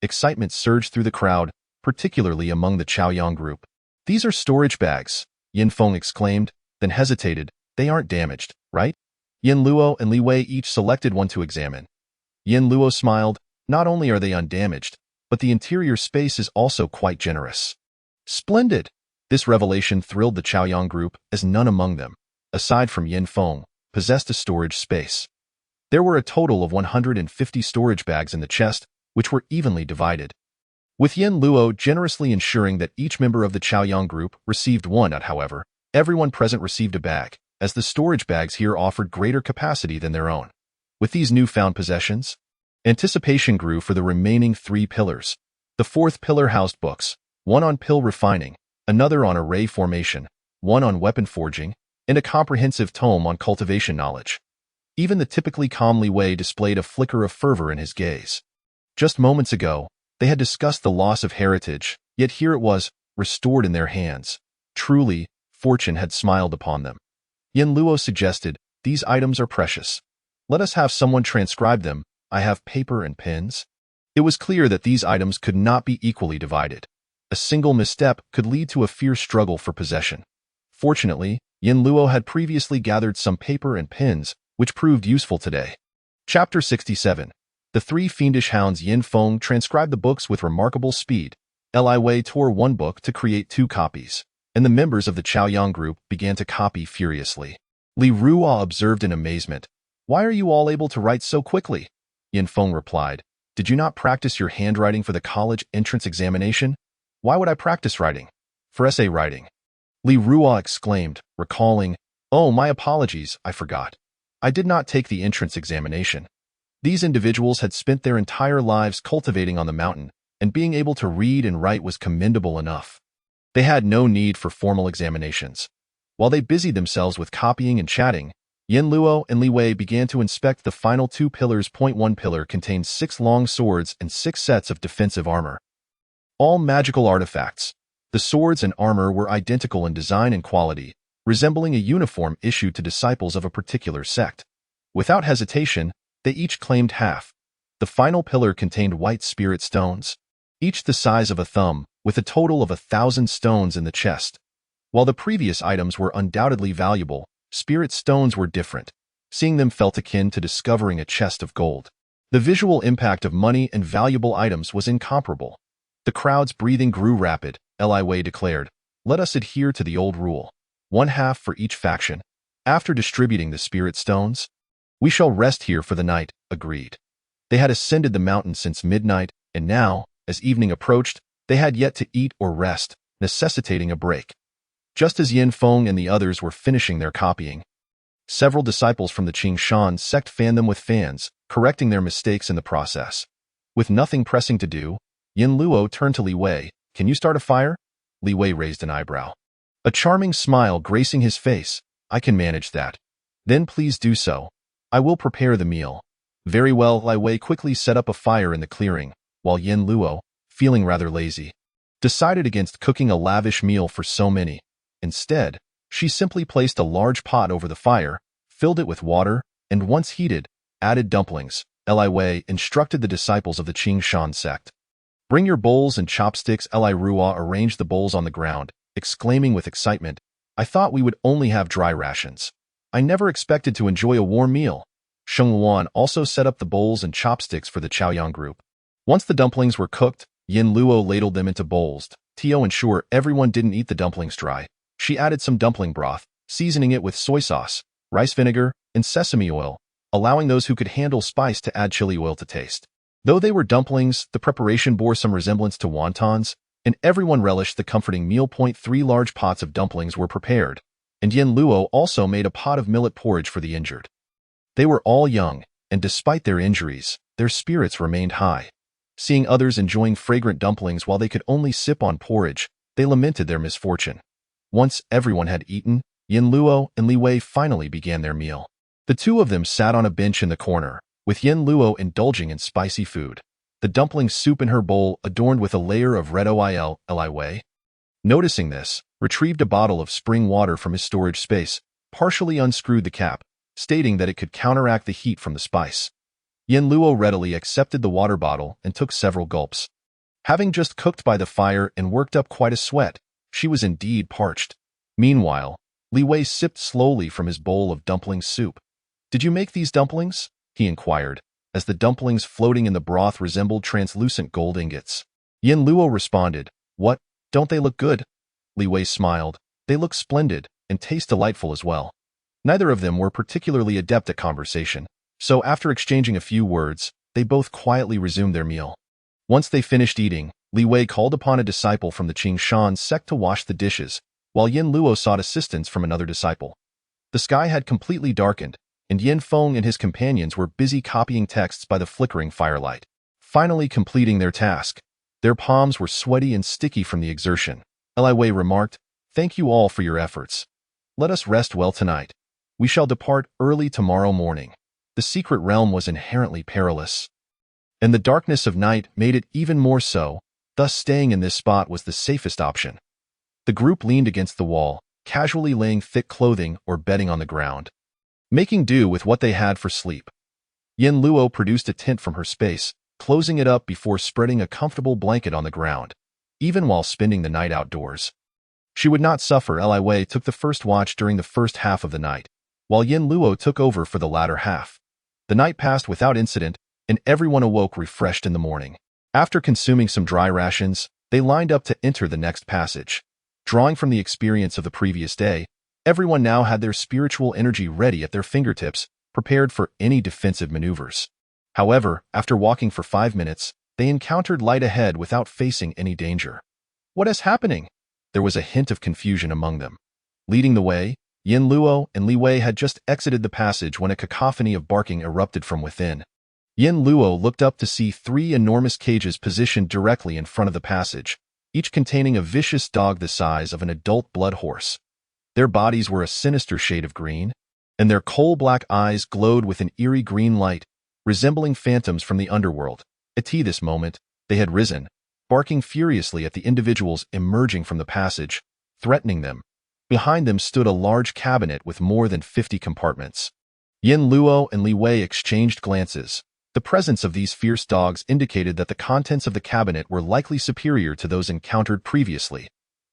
Excitement surged through the crowd, particularly among the Chaoyang group. These are storage bags, Yin Feng exclaimed, then hesitated. They aren't damaged, right? Yin Luo and Li Wei each selected one to examine. Yin Luo smiled. Not only are they undamaged, but the interior space is also quite generous. Splendid! This revelation thrilled the Chaoyang group, as none among them, aside from Yin Feng, possessed a storage space. There were a total of 150 storage bags in the chest, which were evenly divided, with Yin Luo generously ensuring that each member of the Chaoyang group received one. However, everyone present received a bag, as the storage bags here offered greater capacity than their own. With these newfound possessions, anticipation grew for the remaining 3 pillars. The 4th pillar housed books, one on pill refining, another on array formation, one on weapon forging, and a comprehensive tome on cultivation knowledge. Even the typically calm Li Wei displayed a flicker of fervor in his gaze. Just moments ago, they had discussed the loss of heritage, yet here it was, restored in their hands. Truly, fortune had smiled upon them. Yin Luo suggested, these items are precious. Let us have someone transcribe them. I have paper and pens. It was clear that these items could not be equally divided. A single misstep could lead to a fierce struggle for possession. Fortunately, Yin Luo had previously gathered some paper and pens, which proved useful today. Chapter 67. The 3 fiendish hounds. Yin Feng transcribed the books with remarkable speed. Li Wei tore one book to create 2 copies, and the members of the Chaoyang group began to copy furiously. Li Rua observed in amazement. Why are you all able to write so quickly? Yin Feng replied. Did you not practice your handwriting for the college entrance examination? Why would I practice writing? For essay writing. Li Rua exclaimed, recalling, Oh, my apologies, I forgot. I did not take the entrance examination. These individuals had spent their entire lives cultivating on the mountain, and being able to read and write was commendable enough. They had no need for formal examinations. While they busied themselves with copying and chatting, Yin Luo and Li Wei began to inspect the final 2 pillars. One pillar contained 6 long swords and 6 sets of defensive armor. All magical artifacts. The swords and armor were identical in design and quality, resembling a uniform issued to disciples of a particular sect. Without hesitation, they each claimed half. The final pillar contained white spirit stones, each the size of a thumb, with a total of 1,000 stones in the chest. While the previous items were undoubtedly valuable, spirit stones were different. Seeing them felt akin to discovering a chest of gold. The visual impact of money and valuable items was incomparable. The crowd's breathing grew rapid. Li Wei declared, Let us adhere to the old rule. 1/2 for each faction. After distributing the spirit stones, we shall rest here for the night, agreed. They had ascended the mountain since midnight, and now, as evening approached, they had yet to eat or rest, necessitating a break. Just as Yin Feng and the others were finishing their copying, several disciples from the Qing Shan sect fanned them with fans, correcting their mistakes in the process. With nothing pressing to do, Yin Luo turned to Li Wei. Can you start a fire? Li Wei raised an eyebrow. A charming smile gracing his face. I can manage that. Then please do so. I will prepare the meal. Very well, Li Wei quickly set up a fire in the clearing, while Yin Luo, feeling rather lazy, decided against cooking a lavish meal for so many. Instead, she simply placed a large pot over the fire, filled it with water, and once heated, added dumplings. Li Wei instructed the disciples of the Qing Shan sect. Bring your bowls and chopsticks. Li Ruo arranged the bowls on the ground, exclaiming with excitement, I thought we would only have dry rations. I never expected to enjoy a warm meal. Sheng Wan also set up the bowls and chopsticks for the Chaoyang group. Once the dumplings were cooked, Yin Luo ladled them into bowls. To ensure everyone didn't eat the dumplings dry, she added some dumpling broth, seasoning it with soy sauce, rice vinegar, and sesame oil, allowing those who could handle spice to add chili oil to taste. Though they were dumplings, the preparation bore some resemblance to wontons, and everyone relished the comforting meal. 3 large pots of dumplings were prepared, and Yin Luo also made a pot of millet porridge for the injured. They were all young, and despite their injuries, their spirits remained high. Seeing others enjoying fragrant dumplings while they could only sip on porridge, they lamented their misfortune. Once everyone had eaten, Yin Luo and Li Wei finally began their meal. The two of them sat on a bench in the corner, with Yin Luo indulging in spicy food, the dumpling soup in her bowl adorned with a layer of red oil. Li Wei, noticing this, retrieved a bottle of spring water from his storage space, partially unscrewed the cap, stating that it could counteract the heat from the spice. Yin Luo readily accepted the water bottle and took several gulps. Having just cooked by the fire and worked up quite a sweat, she was indeed parched. Meanwhile, Li Wei sipped slowly from his bowl of dumpling soup. Did you make these dumplings? He inquired, as the dumplings floating in the broth resembled translucent gold ingots. Yin Luo responded, What, don't they look good? Li Wei smiled. They look splendid, and taste delightful as well. Neither of them were particularly adept at conversation, so after exchanging a few words, they both quietly resumed their meal. Once they finished eating, Li Wei called upon a disciple from the Qing Shan sect to wash the dishes, while Yin Luo sought assistance from another disciple. The sky had completely darkened, and Yin Feng and his companions were busy copying texts by the flickering firelight. Finally completing their task, their palms were sweaty and sticky from the exertion. Li Wei remarked, Thank you all for your efforts. Let us rest well tonight. We shall depart early tomorrow morning. The secret realm was inherently perilous, and the darkness of night made it even more so, thus staying in this spot was the safest option. The group leaned against the wall, casually laying thick clothing or bedding on the ground, making do with what they had for sleep. Yin Luo produced a tent from her space, closing it up before spreading a comfortable blanket on the ground, even while spending the night outdoors. She would not suffer. Li Wei took the first watch during the first half of the night, while Yin Luo took over for the latter half. The night passed without incident, and everyone awoke refreshed in the morning. After consuming some dry rations, they lined up to enter the next passage. Drawing from the experience of the previous day, everyone now had their spiritual energy ready at their fingertips, prepared for any defensive maneuvers. However, after walking for 5 minutes, they encountered light ahead without facing any danger. What is happening? There was a hint of confusion among them. Leading the way, Yin Luo and Li Wei had just exited the passage when a cacophony of barking erupted from within. Yin Luo looked up to see 3 enormous cages positioned directly in front of the passage, each containing a vicious dog the size of an adult blood horse. Their bodies were a sinister shade of green, and their coal-black eyes glowed with an eerie green light, resembling phantoms from the underworld. At this moment, they had risen, barking furiously at the individuals emerging from the passage, threatening them. Behind them stood a large cabinet with more than 50 compartments. Yin Luo and Li Wei exchanged glances. The presence of these fierce dogs indicated that the contents of the cabinet were likely superior to those encountered previously.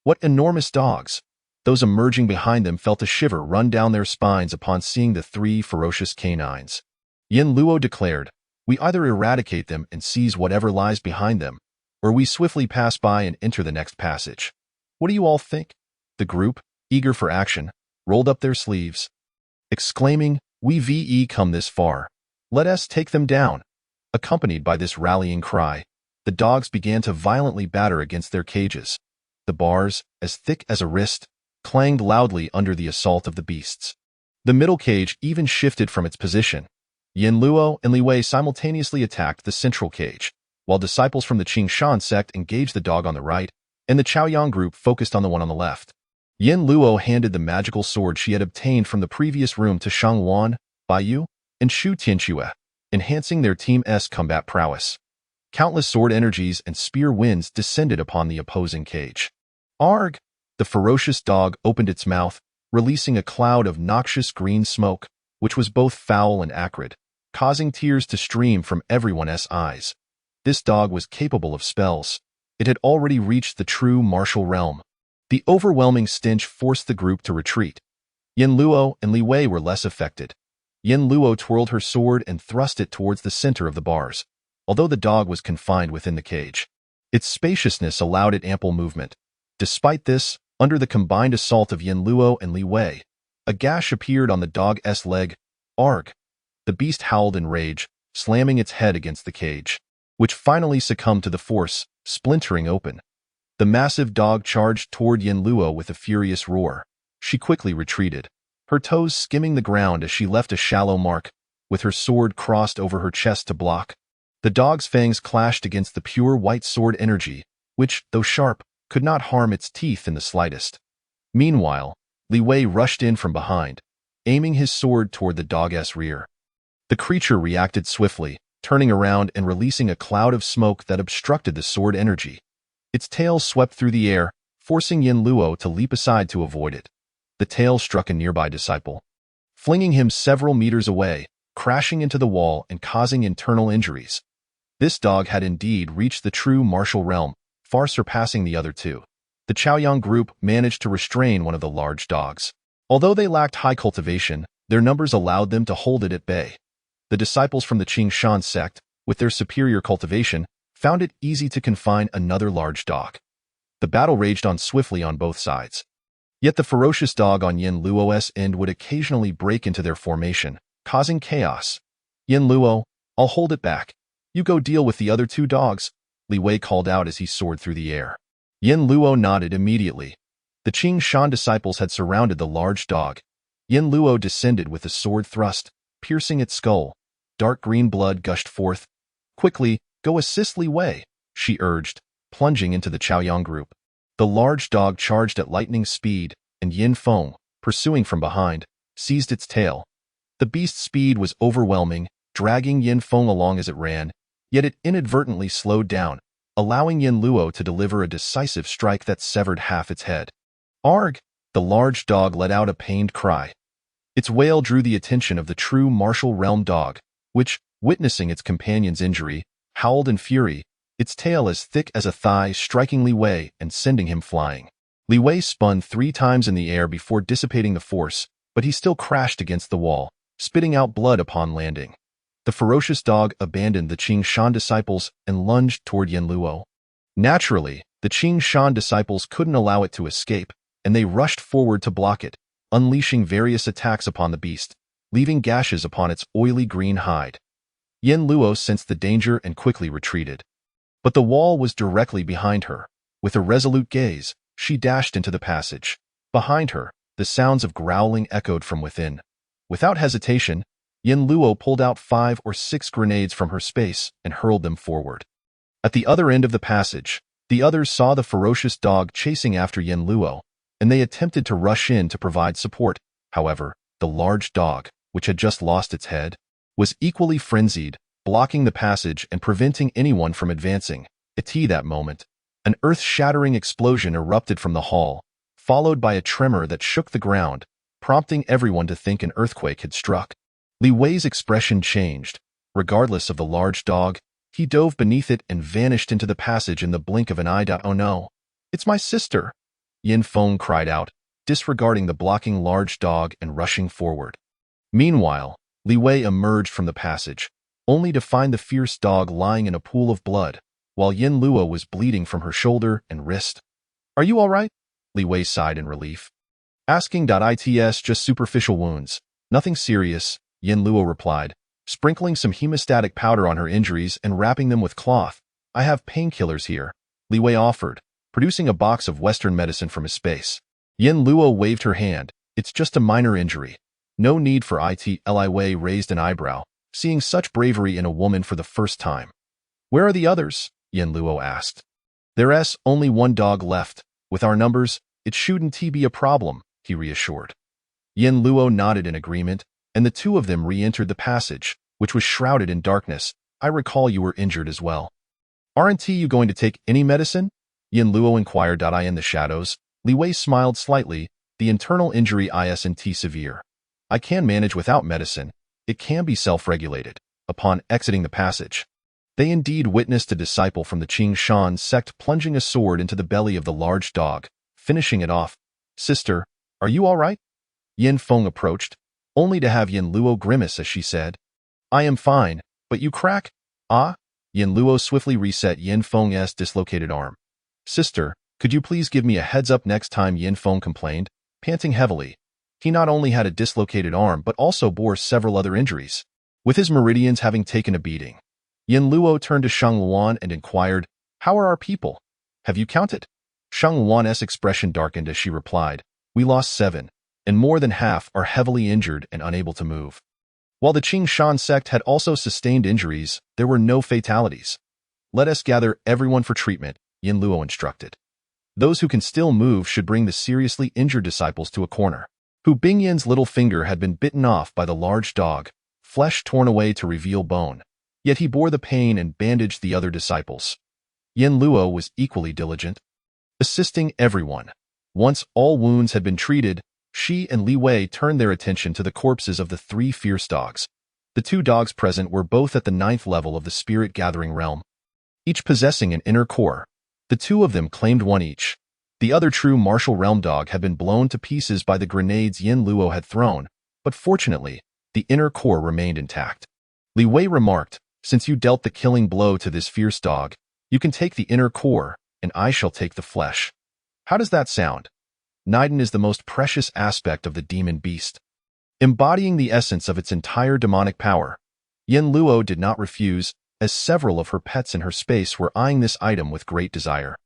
What enormous dogs! Those emerging behind them felt a shiver run down their spines upon seeing the 3 ferocious canines. Yin Luo declared, We either eradicate them and seize whatever lies behind them, or we swiftly pass by and enter the next passage. What do you all think? The group, eager for action, rolled up their sleeves, exclaiming, We've come this far. Let us take them down. Accompanied by this rallying cry, the dogs began to violently batter against their cages. The bars, as thick as a wrist, clanged loudly under the assault of the beasts. The middle cage even shifted from its position. Yin Luo and Li Wei simultaneously attacked the central cage, while disciples from the Qing Shan sect engaged the dog on the right, and the Chaoyang group focused on the one on the left. Yin Luo handed the magical sword she had obtained from the previous room to Shang Wan. Bai Yu, and Shu Tianxue, enhancing their team's combat prowess. Countless sword energies and spear winds descended upon the opposing cage. Arg! The ferocious dog opened its mouth, releasing a cloud of noxious green smoke, which was both foul and acrid, causing tears to stream from everyone's eyes. This dog was capable of spells. It had already reached the true martial realm. The overwhelming stench forced the group to retreat. Yin Luo and Li Wei were less affected. Yin Luo twirled her sword and thrust it towards the center of the bars, although the dog was confined within the cage. Its spaciousness allowed it ample movement. Despite this, under the combined assault of Yin Luo and Li Wei, a gash appeared on the dog's leg. Arg! The beast howled in rage, slamming its head against the cage, which finally succumbed to the force, splintering open. The massive dog charged toward Yin Luo with a furious roar. She quickly retreated, her toes skimming the ground as she left a shallow mark, with her sword crossed over her chest to block. The dog's fangs clashed against the pure white sword energy, which, though sharp, could not harm its teeth in the slightest. Meanwhile, Li Wei rushed in from behind, aiming his sword toward the dog's rear. The creature reacted swiftly, turning around and releasing a cloud of smoke that obstructed the sword energy. Its tail swept through the air, forcing Yin Luo to leap aside to avoid it. The tail struck a nearby disciple, flinging him several meters away, crashing into the wall and causing internal injuries. This dog had indeed reached the true martial realm, far surpassing the other two. The Chaoyang group managed to restrain one of the large dogs. Although they lacked high cultivation, their numbers allowed them to hold it at bay. The disciples from the Qingshan sect, with their superior cultivation, found it easy to confine another large dog. The battle raged on swiftly on both sides. Yet the ferocious dog on Yin Luo's end would occasionally break into their formation, causing chaos. Yin Luo, I'll hold it back. You go deal with the other two dogs, Li Wei called out as he soared through the air. Yin Luo nodded immediately. The Qingshan disciples had surrounded the large dog. Yin Luo descended with a sword thrust, piercing its skull. Dark green blood gushed forth. Quickly, go assist Li Wei, she urged, plunging into the Chaoyang group. The large dog charged at lightning speed, and Yin Feng, pursuing from behind, seized its tail. The beast's speed was overwhelming, dragging Yin Feng along as it ran, yet it inadvertently slowed down, allowing Yin Luo to deliver a decisive strike that severed half its head. Arg! The large dog let out a pained cry. Its wail drew the attention of the true martial realm dog, which, witnessing its companion's injury, howled in fury, its tail as thick as a thigh striking Li Wei and sending him flying. Li Wei spun 3 times in the air before dissipating the force, but he still crashed against the wall, spitting out blood upon landing. The ferocious dog abandoned the Qingshan disciples and lunged toward Yin Luo. Naturally, the Qingshan disciples couldn't allow it to escape, and they rushed forward to block it, unleashing various attacks upon the beast, leaving gashes upon its oily green hide. Yin Luo sensed the danger and quickly retreated. But the wall was directly behind her. With a resolute gaze, she dashed into the passage. Behind her, the sounds of growling echoed from within. Without hesitation, Yin Luo pulled out 5 or 6 grenades from her space and hurled them forward. At the other end of the passage, the others saw the ferocious dog chasing after Yin Luo, and they attempted to rush in to provide support. However, the large dog, which had just lost its head, was equally frenzied, blocking the passage and preventing anyone from advancing. At that moment, an earth-shattering explosion erupted from the hall, followed by a tremor that shook the ground, prompting everyone to think an earthquake had struck. Li Wei's expression changed. Regardless of the large dog, he dove beneath it and vanished into the passage in the blink of an eye. Oh no, it's my sister, Yin Feng cried out, disregarding the blocking large dog and rushing forward. Meanwhile, Li Wei emerged from the passage, only to find the fierce dog lying in a pool of blood, while Yin Luo was bleeding from her shoulder and wrist. Are you all right? Li Wei sighed in relief. Asking. It's just superficial wounds. Nothing serious, Yin Luo replied, sprinkling some hemostatic powder on her injuries and wrapping them with cloth. I have painkillers here, Li Wei offered, producing a box of Western medicine from his space. Yin Luo waved her hand. It's just a minor injury. No need for it. Li Wei raised an eyebrow, seeing such bravery in a woman for the first time. Where are the others? Yin Luo asked. There's only one dog left. With our numbers, it shouldn't be a problem, he reassured. Yin Luo nodded in agreement, and the two of them re-entered the passage, which was shrouded in darkness. I recall you were injured as well. Aren't you going to take any medicine? Yin Luo inquired. In the shadows, Li Wei smiled slightly. The internal injury isn't severe. I can manage without medicine. It can be self-regulated. Upon exiting the passage, they indeed witnessed a disciple from the Qing Shan sect plunging a sword into the belly of the large dog, finishing it off. Sister, are you all right? Yin Feng approached, only to have Yin Luo grimace as she said, I am fine, but you crack? Ah? Yin Luo swiftly reset Yin Feng's dislocated arm. Sister, could you please give me a heads up next time? Yin Feng complained, panting heavily. He not only had a dislocated arm but also bore several other injuries, with his meridians having taken a beating. Yin Luo turned to Shang Luan and inquired, How are our people? Have you counted? Shang Luan's expression darkened as she replied, We lost 7, and more than half are heavily injured and unable to move. While the Qing Shan sect had also sustained injuries, there were no fatalities. Let us gather everyone for treatment, Yin Luo instructed. Those who can still move should bring the seriously injured disciples to a corner. Hu Bingyin's little finger had been bitten off by the large dog, flesh torn away to reveal bone. Yet he bore the pain and bandaged the other disciples. Yin Luo was equally diligent, assisting everyone. Once all wounds had been treated, she and Li Wei turned their attention to the corpses of the 3 fierce dogs. The 2 dogs present were both at the 9th level of the spirit-gathering realm, each possessing an inner core. The 2 of them claimed one each. The other true martial realm dog had been blown to pieces by the grenades Yin Luo had thrown, but fortunately, the inner core remained intact. Li Wei remarked, Since you dealt the killing blow to this fierce dog, you can take the inner core, and I shall take the flesh. How does that sound? Niden is the most precious aspect of the demon beast, embodying the essence of its entire demonic power. Yin Luo did not refuse, as several of her pets in her space were eyeing this item with great desire.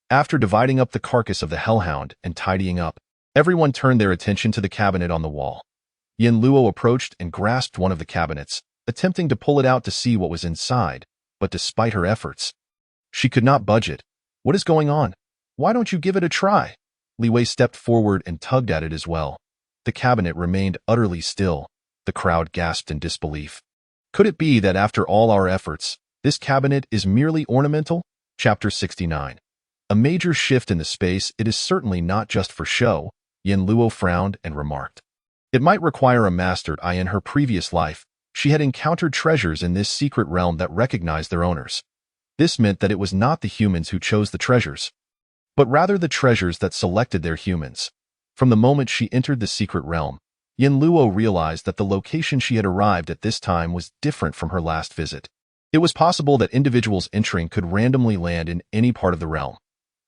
After dividing up the carcass of the hellhound and tidying up, everyone turned their attention to the cabinet on the wall. Yin Luo approached and grasped one of the cabinets, attempting to pull it out to see what was inside, but despite her efforts, she could not budge it. What is going on? Why don't you give it a try? Li Wei stepped forward and tugged at it as well. The cabinet remained utterly still. The crowd gasped in disbelief. Could it be that after all our efforts, this cabinet is merely ornamental? Chapter 69. A major shift in the space. It is certainly not just for show, Yin Luo frowned and remarked. It might require a master. In her previous life, she had encountered treasures in this secret realm that recognized their owners. This meant that it was not the humans who chose the treasures, but rather the treasures that selected their humans. From the moment she entered the secret realm, Yin Luo realized that the location she had arrived at this time was different from her last visit. It was possible that individuals entering could randomly land in any part of the realm.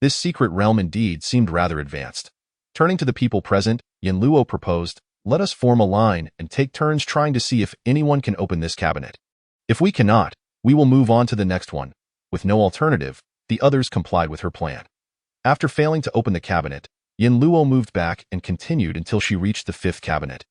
This secret realm indeed seemed rather advanced. Turning to the people present, Yin Luo proposed, Let us form a line and take turns trying to see if anyone can open this cabinet. If we cannot, we will move on to the next one. With no alternative, the others complied with her plan. After failing to open the cabinet, Yin Luo moved back and continued until she reached the 5th cabinet,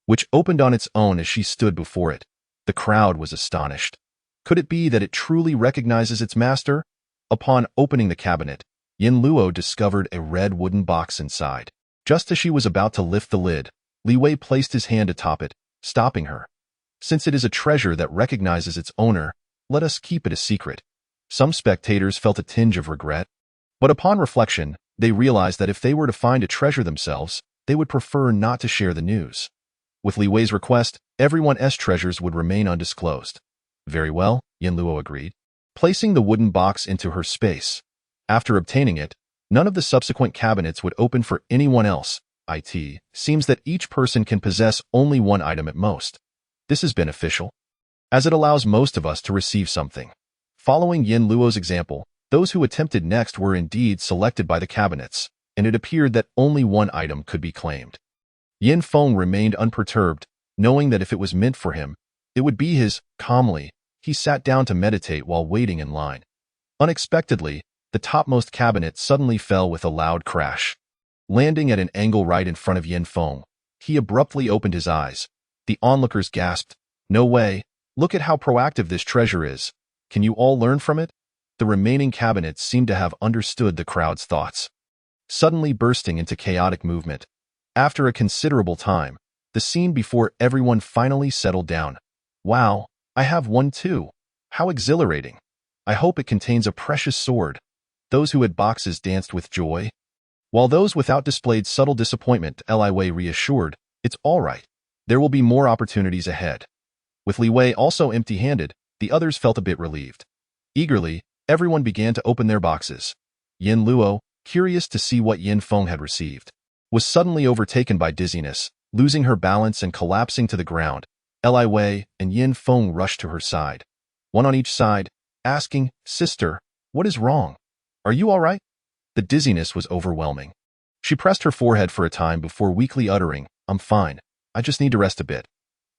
which opened on its own as she stood before it. The crowd was astonished. Could it be that it truly recognizes its master? Upon opening the cabinet, Yin Luo discovered a red wooden box inside. Just as she was about to lift the lid, Li Wei placed his hand atop it, stopping her. Since it is a treasure that recognizes its owner, let us keep it a secret. Some spectators felt a tinge of regret, but upon reflection, they realized that if they were to find a treasure themselves, they would prefer not to share the news. With Li Wei's request, everyone's treasures would remain undisclosed. Very well, Yin Luo agreed, placing the wooden box into her space. After obtaining it, none of the subsequent cabinets would open for anyone else. It seems that each person can possess only one item at most. This is beneficial, as it allows most of us to receive something. Following Yin Luo's example, those who attempted next were indeed selected by the cabinets, and it appeared that only one item could be claimed. Yin Feng remained unperturbed, knowing that if it was meant for him, it would be his. Calmly, he sat down to meditate while waiting in line. Unexpectedly, the topmost cabinet suddenly fell with a loud crash. Landing at an angle right in front of Yin Feng, he abruptly opened his eyes. The onlookers gasped, No way, look at how proactive this treasure is. Can you all learn from it? The remaining cabinets seemed to have understood the crowd's thoughts, suddenly bursting into chaotic movement. After a considerable time, the scene before everyone finally settled down. Wow, I have one too. How exhilarating. I hope it contains a precious sword. Those who had boxes danced with joy, while those without displayed subtle disappointment. Li Wei reassured, it's all right. There will be more opportunities ahead. With Li Wei also empty-handed, the others felt a bit relieved. Eagerly, everyone began to open their boxes. Yin Luo, curious to see what Yin Feng had received, was suddenly overtaken by dizziness, losing her balance and collapsing to the ground. Li Wei and Yin Feng rushed to her side, one on each side, asking, "Sister, what is wrong? Are you all right?" The dizziness was overwhelming. She pressed her forehead for a time before weakly uttering, "I'm fine. I just need to rest a bit.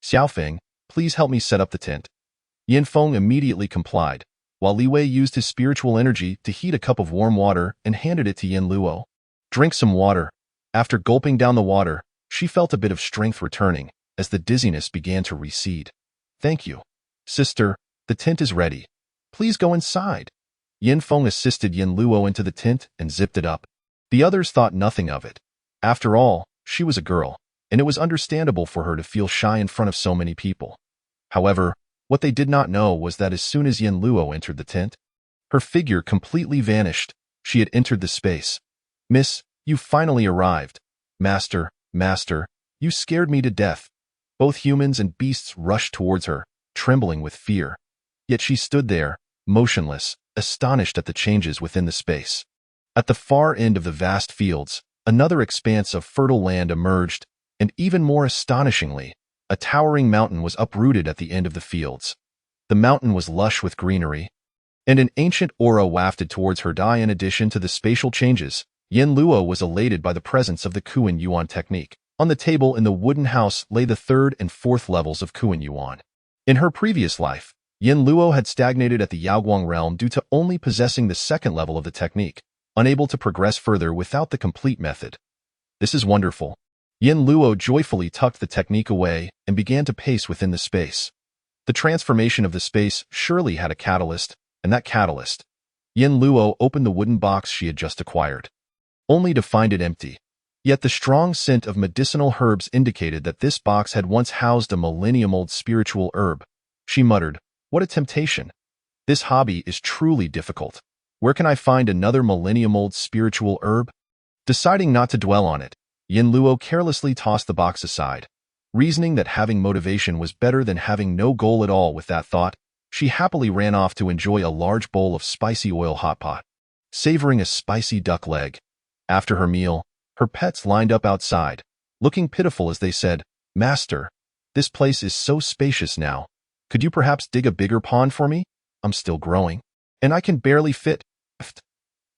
Xiaofeng, please help me set up the tent." Yin Feng immediately complied, while Li Wei used his spiritual energy to heat a cup of warm water and handed it to Yin Luo. "Drink some water." After gulping down the water, she felt a bit of strength returning as the dizziness began to recede. "Thank you. Sister, the tent is ready. Please go inside." Yin Feng assisted Yin Luo into the tent and zipped it up. The others thought nothing of it. After all, she was a girl, and it was understandable for her to feel shy in front of so many people. However, what they did not know was that as soon as Yin Luo entered the tent, her figure completely vanished. She had entered the space. "Miss, you finally arrived. Master, you scared me to death." Both humans and beasts rushed towards her, trembling with fear. Yet she stood there, motionless, astonished at the changes within the space. At the far end of the vast fields, another expanse of fertile land emerged, and even more astonishingly, a towering mountain was uprooted at the end of the fields. The mountain was lush with greenery, and an ancient aura wafted towards her. In addition to the spatial changes, Yin Luo was elated by the presence of the Kuan Yuan technique. On the table in the wooden house lay the third and fourth levels of Kuan Yuan. In her previous life, Yin Luo had stagnated at the Yaoguang realm due to only possessing the second level of the technique, unable to progress further without the complete method. "This is wonderful." Yin Luo joyfully tucked the technique away and began to pace within the space. The transformation of the space surely had a catalyst, and that catalyst. Yin Luo opened the wooden box she had just acquired, only to find it empty. Yet the strong scent of medicinal herbs indicated that this box had once housed a millennium-old spiritual herb. She muttered, "What a temptation. This hobby is truly difficult. Where can I find another millennium-old spiritual herb?" Deciding not to dwell on it, Yin Luo carelessly tossed the box aside. Reasoning that having motivation was better than having no goal at all. With that thought, she happily ran off to enjoy a large bowl of spicy oil hot pot, savoring a spicy duck leg. After her meal, her pets lined up outside, looking pitiful as they said, "Master, this place is so spacious now. Could you perhaps dig a bigger pond for me? I'm still growing, and I can barely fit."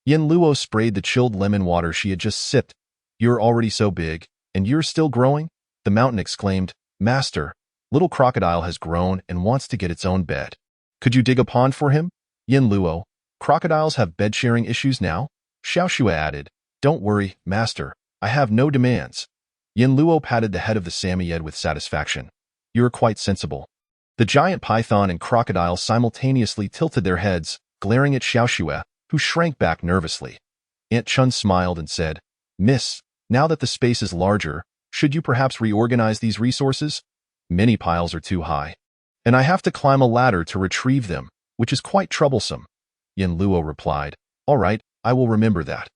Yin Luo sprayed the chilled lemon water she had just sipped. "You're already so big, and you're still growing?" The mountain exclaimed, "Master, little crocodile has grown and wants to get its own bed. Could you dig a pond for him?" "Yin Luo, crocodiles have bed-sharing issues now?" Xiaoxue added, "Don't worry, Master, I have no demands." Yin Luo patted the head of the Samoyed with satisfaction. "You're quite sensible." The giant python and crocodile simultaneously tilted their heads, glaring at Xiaoxue, who shrank back nervously. Aunt Chun smiled and said, "Miss, now that the space is larger, should you perhaps reorganize these resources? Many piles are too high, and I have to climb a ladder to retrieve them, which is quite troublesome." Yin Luo replied, "All right, I will remember that."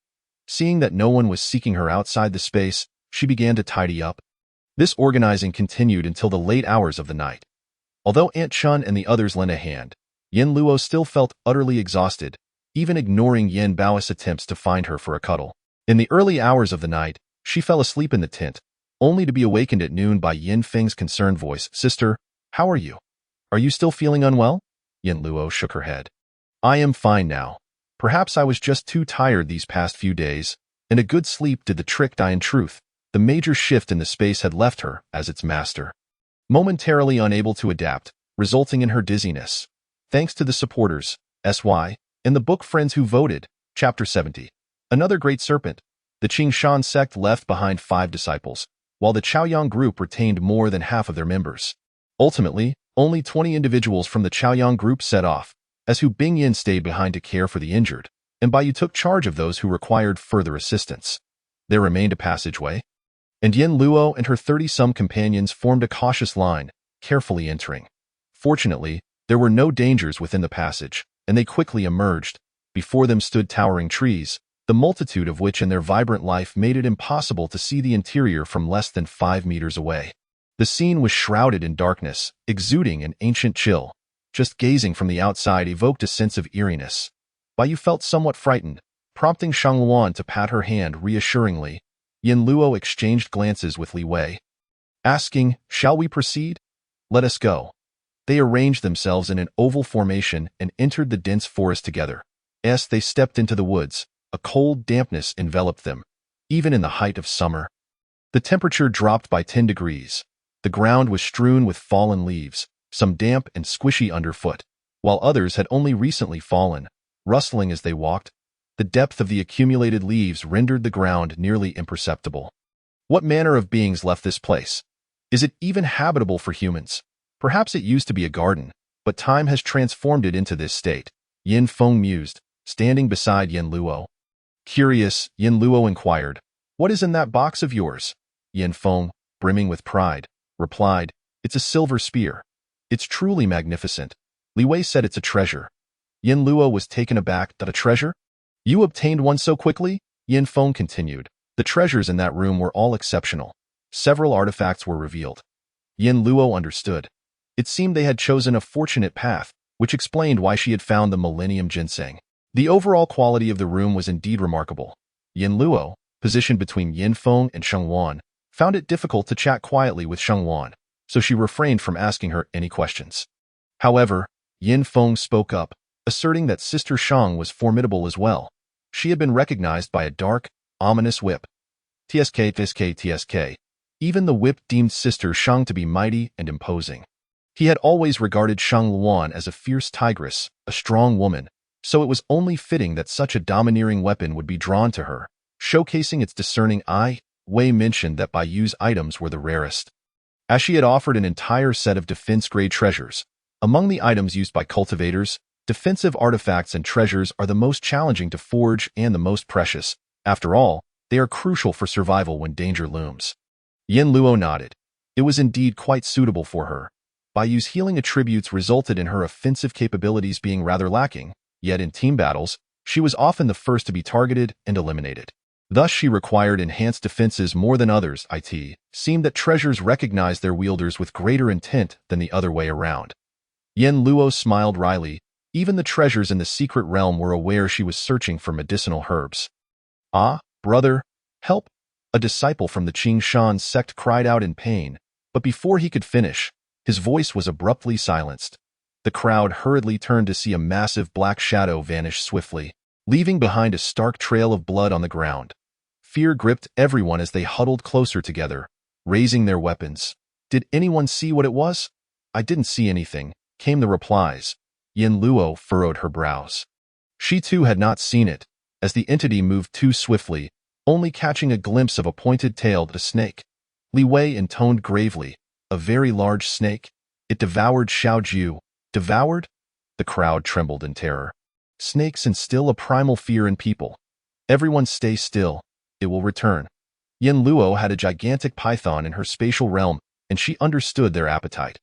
Seeing that no one was seeking her outside the space, she began to tidy up. This organizing continued until the late hours of the night. Although Aunt Chun and the others lent a hand, Yin Luo still felt utterly exhausted, even ignoring Yin Bao's attempts to find her for a cuddle. In the early hours of the night, she fell asleep in the tent, only to be awakened at noon by Yin Feng's concerned voice. "Sister, how are you? Are you still feeling unwell?" Yin Luo shook her head. "I am fine now. Perhaps I was just too tired these past few days, and a good sleep did the trick." In truth, the major shift in the space had left her as its master, momentarily unable to adapt, resulting in her dizziness. Thanks to the supporters, SY, and the book Friends Who Voted, Chapter 70. Another Great Serpent. The Qingshan sect left behind 5 disciples, while the Chaoyang group retained more than half of their members. Ultimately, only 20 individuals from the Chaoyang group set off, as Hu Bingyin stayed behind to care for the injured, and Baiyu took charge of those who required further assistance. There remained a passageway, and Yin Luo and her 30-some companions formed a cautious line, carefully entering. Fortunately, there were no dangers within the passage, and they quickly emerged. Before them stood towering trees, the multitude of which in their vibrant life made it impossible to see the interior from less than 5 meters away. The scene was shrouded in darkness, exuding an ancient chill. Just gazing from the outside evoked a sense of eeriness. Bai Yu felt somewhat frightened, prompting Shang Luan to pat her hand reassuringly. Yin Luo exchanged glances with Li Wei, asking, "Shall we proceed?" "Let us go." They arranged themselves in an oval formation and entered the dense forest together. As they stepped into the woods, a cold dampness enveloped them, even in the height of summer. The temperature dropped by 10 degrees. The ground was strewn with fallen leaves, some damp and squishy underfoot, while others had only recently fallen, rustling as they walked. The depth of the accumulated leaves rendered the ground nearly imperceptible. What manner of beings left this place? Is it even habitable for humans? Perhaps it used to be a garden, but time has transformed it into this state, Yin Feng mused, standing beside Yin Luo. Curious, Yin Luo inquired, "What is in that box of yours?" Yin Feng, brimming with pride, replied, "It's a silver spear. It's truly magnificent." Li Wei said it's a treasure. Yin Luo was taken aback. "That a treasure? You obtained one so quickly?" Yin Feng continued. The treasures in that room were all exceptional. Several artifacts were revealed. Yin Luo understood. It seemed they had chosen a fortunate path, which explained why she had found the Millennium Ginseng. The overall quality of the room was indeed remarkable. Yin Luo, positioned between Yin Feng and Sheng Wan, found it difficult to chat quietly with Sheng Wan, so she refrained from asking her any questions. However, Yin Feng spoke up, asserting that Sister Shang was formidable as well. She had been recognized by a dark, ominous whip. Tsk. Even the whip deemed Sister Shang to be mighty and imposing. He had always regarded Shang Luan as a fierce tigress, a strong woman, so it was only fitting that such a domineering weapon would be drawn to her, showcasing its discerning eye. Wei mentioned that Bai Yu's items were the rarest, as she had offered an entire set of defense-grade treasures. Among the items used by cultivators, defensive artifacts and treasures are the most challenging to forge and the most precious. After all, they are crucial for survival when danger looms. Yin Luo nodded. It was indeed quite suitable for her. Bai Yu's healing attributes resulted in her offensive capabilities being rather lacking, yet in team battles, she was often the first to be targeted and eliminated. Thus she required enhanced defenses more than others. It seemed that treasures recognized their wielders with greater intent than the other way around. Yin Luo smiled wryly. Even the treasures in the secret realm were aware she was searching for medicinal herbs. "Ah, brother, help!" A disciple from the Qing Shan sect cried out in pain, but before he could finish, his voice was abruptly silenced. The crowd hurriedly turned to see a massive black shadow vanish swiftly, leaving behind a stark trail of blood on the ground. Fear gripped everyone as they huddled closer together, raising their weapons. "Did anyone see what it was?" "I didn't see anything," came the replies. Yin Luo furrowed her brows. She too had not seen it, as the entity moved too swiftly, only catching a glimpse of a pointed-tailed snake. Li Wei intoned gravely, "A very large snake? It devoured Xiao Ju." "Devoured?" The crowd trembled in terror. Snakes instill a primal fear in people. "Everyone stay still. It will return." Yin Luo had a gigantic python in her spatial realm, and she understood their appetite.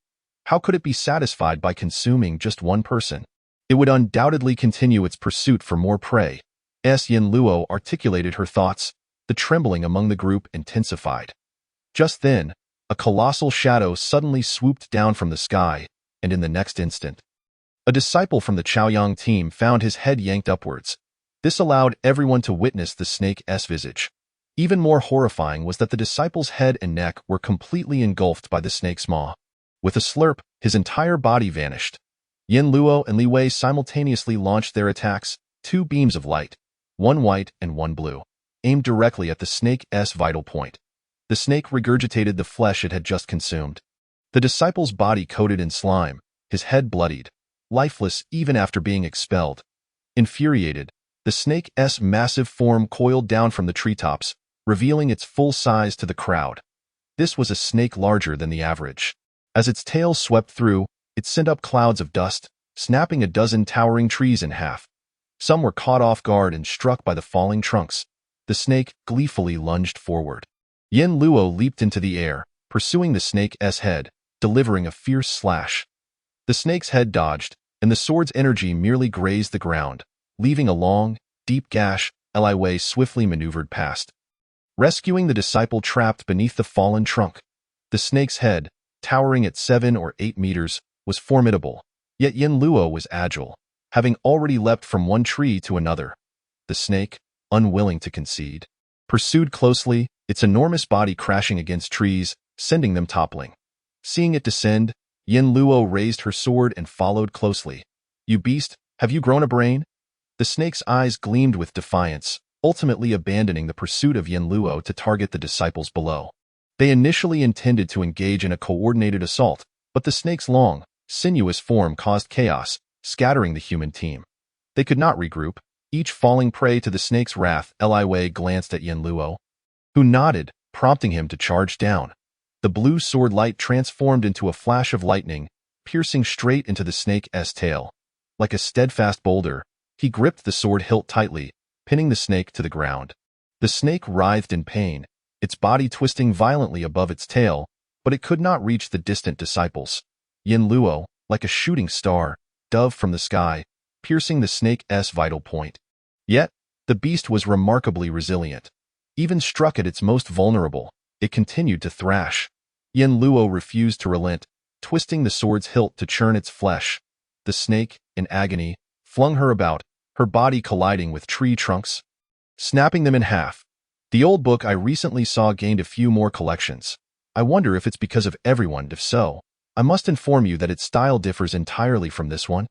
How could it be satisfied by consuming just one person? It would undoubtedly continue its pursuit for more prey. As Yin Luo articulated her thoughts, the trembling among the group intensified. Just then, a colossal shadow suddenly swooped down from the sky, and in the next instant, a disciple from the Chaoyang team found his head yanked upwards. This allowed everyone to witness the snake's visage. Even more horrifying was that the disciple's head and neck were completely engulfed by the snake's maw. With a slurp, his entire body vanished. Yin Luo and Li Wei simultaneously launched their attacks, 2 beams of light, one white and one blue, aimed directly at the snake's vital point. The snake regurgitated the flesh it had just consumed. The disciple's body coated in slime, his head bloodied, lifeless even after being expelled. Infuriated, the snake's massive form coiled down from the treetops, revealing its full size to the crowd. This was a snake larger than the average. As its tail swept through, it sent up clouds of dust, snapping a dozen towering trees in half. Some were caught off guard and struck by the falling trunks. The snake gleefully lunged forward. Yin Luo leaped into the air, pursuing the snake's head, delivering a fierce slash. The snake's head dodged, and the sword's energy merely grazed the ground, leaving a long, deep gash. Li Wei swiftly maneuvered past, rescuing the disciple trapped beneath the fallen trunk. The snake's head, towering at 7 or 8 meters, was formidable, yet Yin Luo was agile, having already leapt from one tree to another. The snake, unwilling to concede, pursued closely, its enormous body crashing against trees, sending them toppling. Seeing it descend, Yin Luo raised her sword and followed closely. "You beast, have you grown a brain?" The snake's eyes gleamed with defiance, ultimately abandoning the pursuit of Yin Luo to target the disciples below. They initially intended to engage in a coordinated assault, but the snake's long, sinuous form caused chaos, scattering the human team. They could not regroup, each falling prey to the snake's wrath. Li Wei glanced at Yin Luo, who nodded, prompting him to charge down. The blue sword light transformed into a flash of lightning, piercing straight into the snake's tail. Like a steadfast boulder, he gripped the sword hilt tightly, pinning the snake to the ground. The snake writhed in pain, its body twisting violently above its tail, but it could not reach the distant disciples. Yin Luo, like a shooting star, dove from the sky, piercing the snake's vital point. Yet, the beast was remarkably resilient. Even struck at its most vulnerable, it continued to thrash. Yin Luo refused to relent, twisting the sword's hilt to churn its flesh. The snake, in agony, flung her about, her body colliding with tree trunks, snapping them in half. The old book I recently saw gained a few more collections. I wonder if it's because of everyone. If so, I must inform you that its style differs entirely from this one,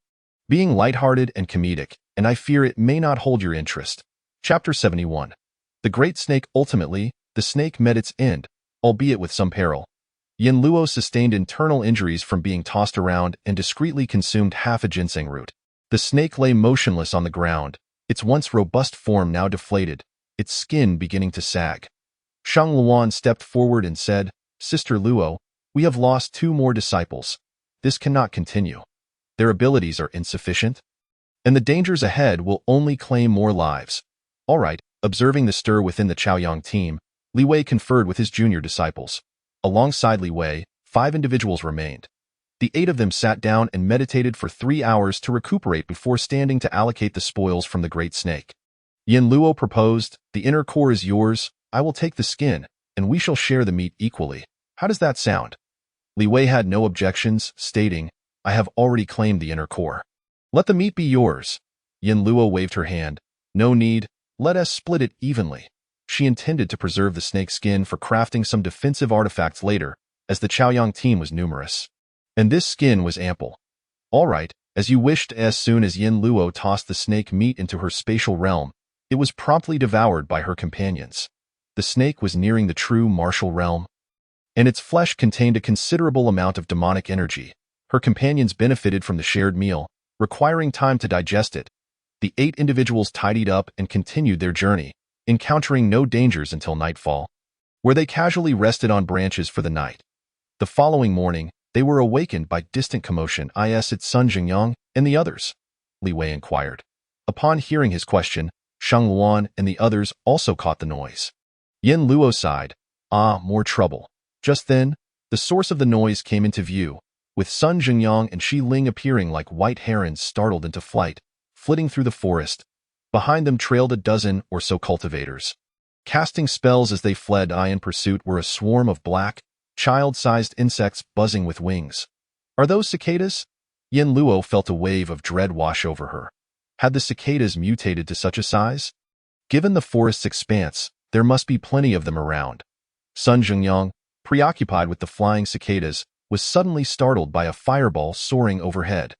being lighthearted and comedic, and I fear it may not hold your interest. Chapter 71. The Great Snake. Ultimately, the snake met its end, albeit with some peril. Yin Luo sustained internal injuries from being tossed around and discreetly consumed half a ginseng root. The snake lay motionless on the ground, its once robust form now deflated, its skin beginning to sag. Shang Luan stepped forward and said, "Sister Luo, we have lost 2 more disciples. This cannot continue. Their abilities are insufficient, and the dangers ahead will only claim more lives." "All right." Observing the stir within the Chaoyang team, Li Wei conferred with his junior disciples. Alongside Li Wei, 5 individuals remained. The 8 of them sat down and meditated for 3 hours to recuperate before standing to allocate the spoils from the Great Snake. Yin Luo proposed, "The inner core is yours, I will take the skin, and we shall share the meat equally. How does that sound?" Li Wei had no objections, stating, "I have already claimed the inner core. Let the meat be yours." Yin Luo waved her hand. "No need, let us split it evenly." She intended to preserve the snake skin for crafting some defensive artifacts later, as the Chaoyang team was numerous. And this skin was ample. "All right, as you wished." As soon as Yin Luo tossed the snake meat into her spatial realm, it was promptly devoured by her companions. The snake was nearing the true martial realm, and its flesh contained a considerable amount of demonic energy. Her companions benefited from the shared meal, requiring time to digest it. The 8 individuals tidied up and continued their journey, encountering no dangers until nightfall, where they casually rested on branches for the night. The following morning, they were awakened by distant commotion. "Is it Sun Jingyang and the others?" Li Wei inquired. Upon hearing his question, Shang Luan and the others also caught the noise. Yin Luo sighed. "Ah, more trouble." Just then, the source of the noise came into view, with Sun Jingyang and Shi Ling appearing like white herons startled into flight, flitting through the forest. Behind them trailed a dozen or so cultivators, casting spells as they fled. In pursuit were a swarm of black, child-sized insects buzzing with wings. "Are those cicadas?" Yin Luo felt a wave of dread wash over her. Had the cicadas mutated to such a size? Given the forest's expanse, there must be plenty of them around. Sun Jingyang, preoccupied with the flying cicadas, was suddenly startled by a fireball soaring overhead.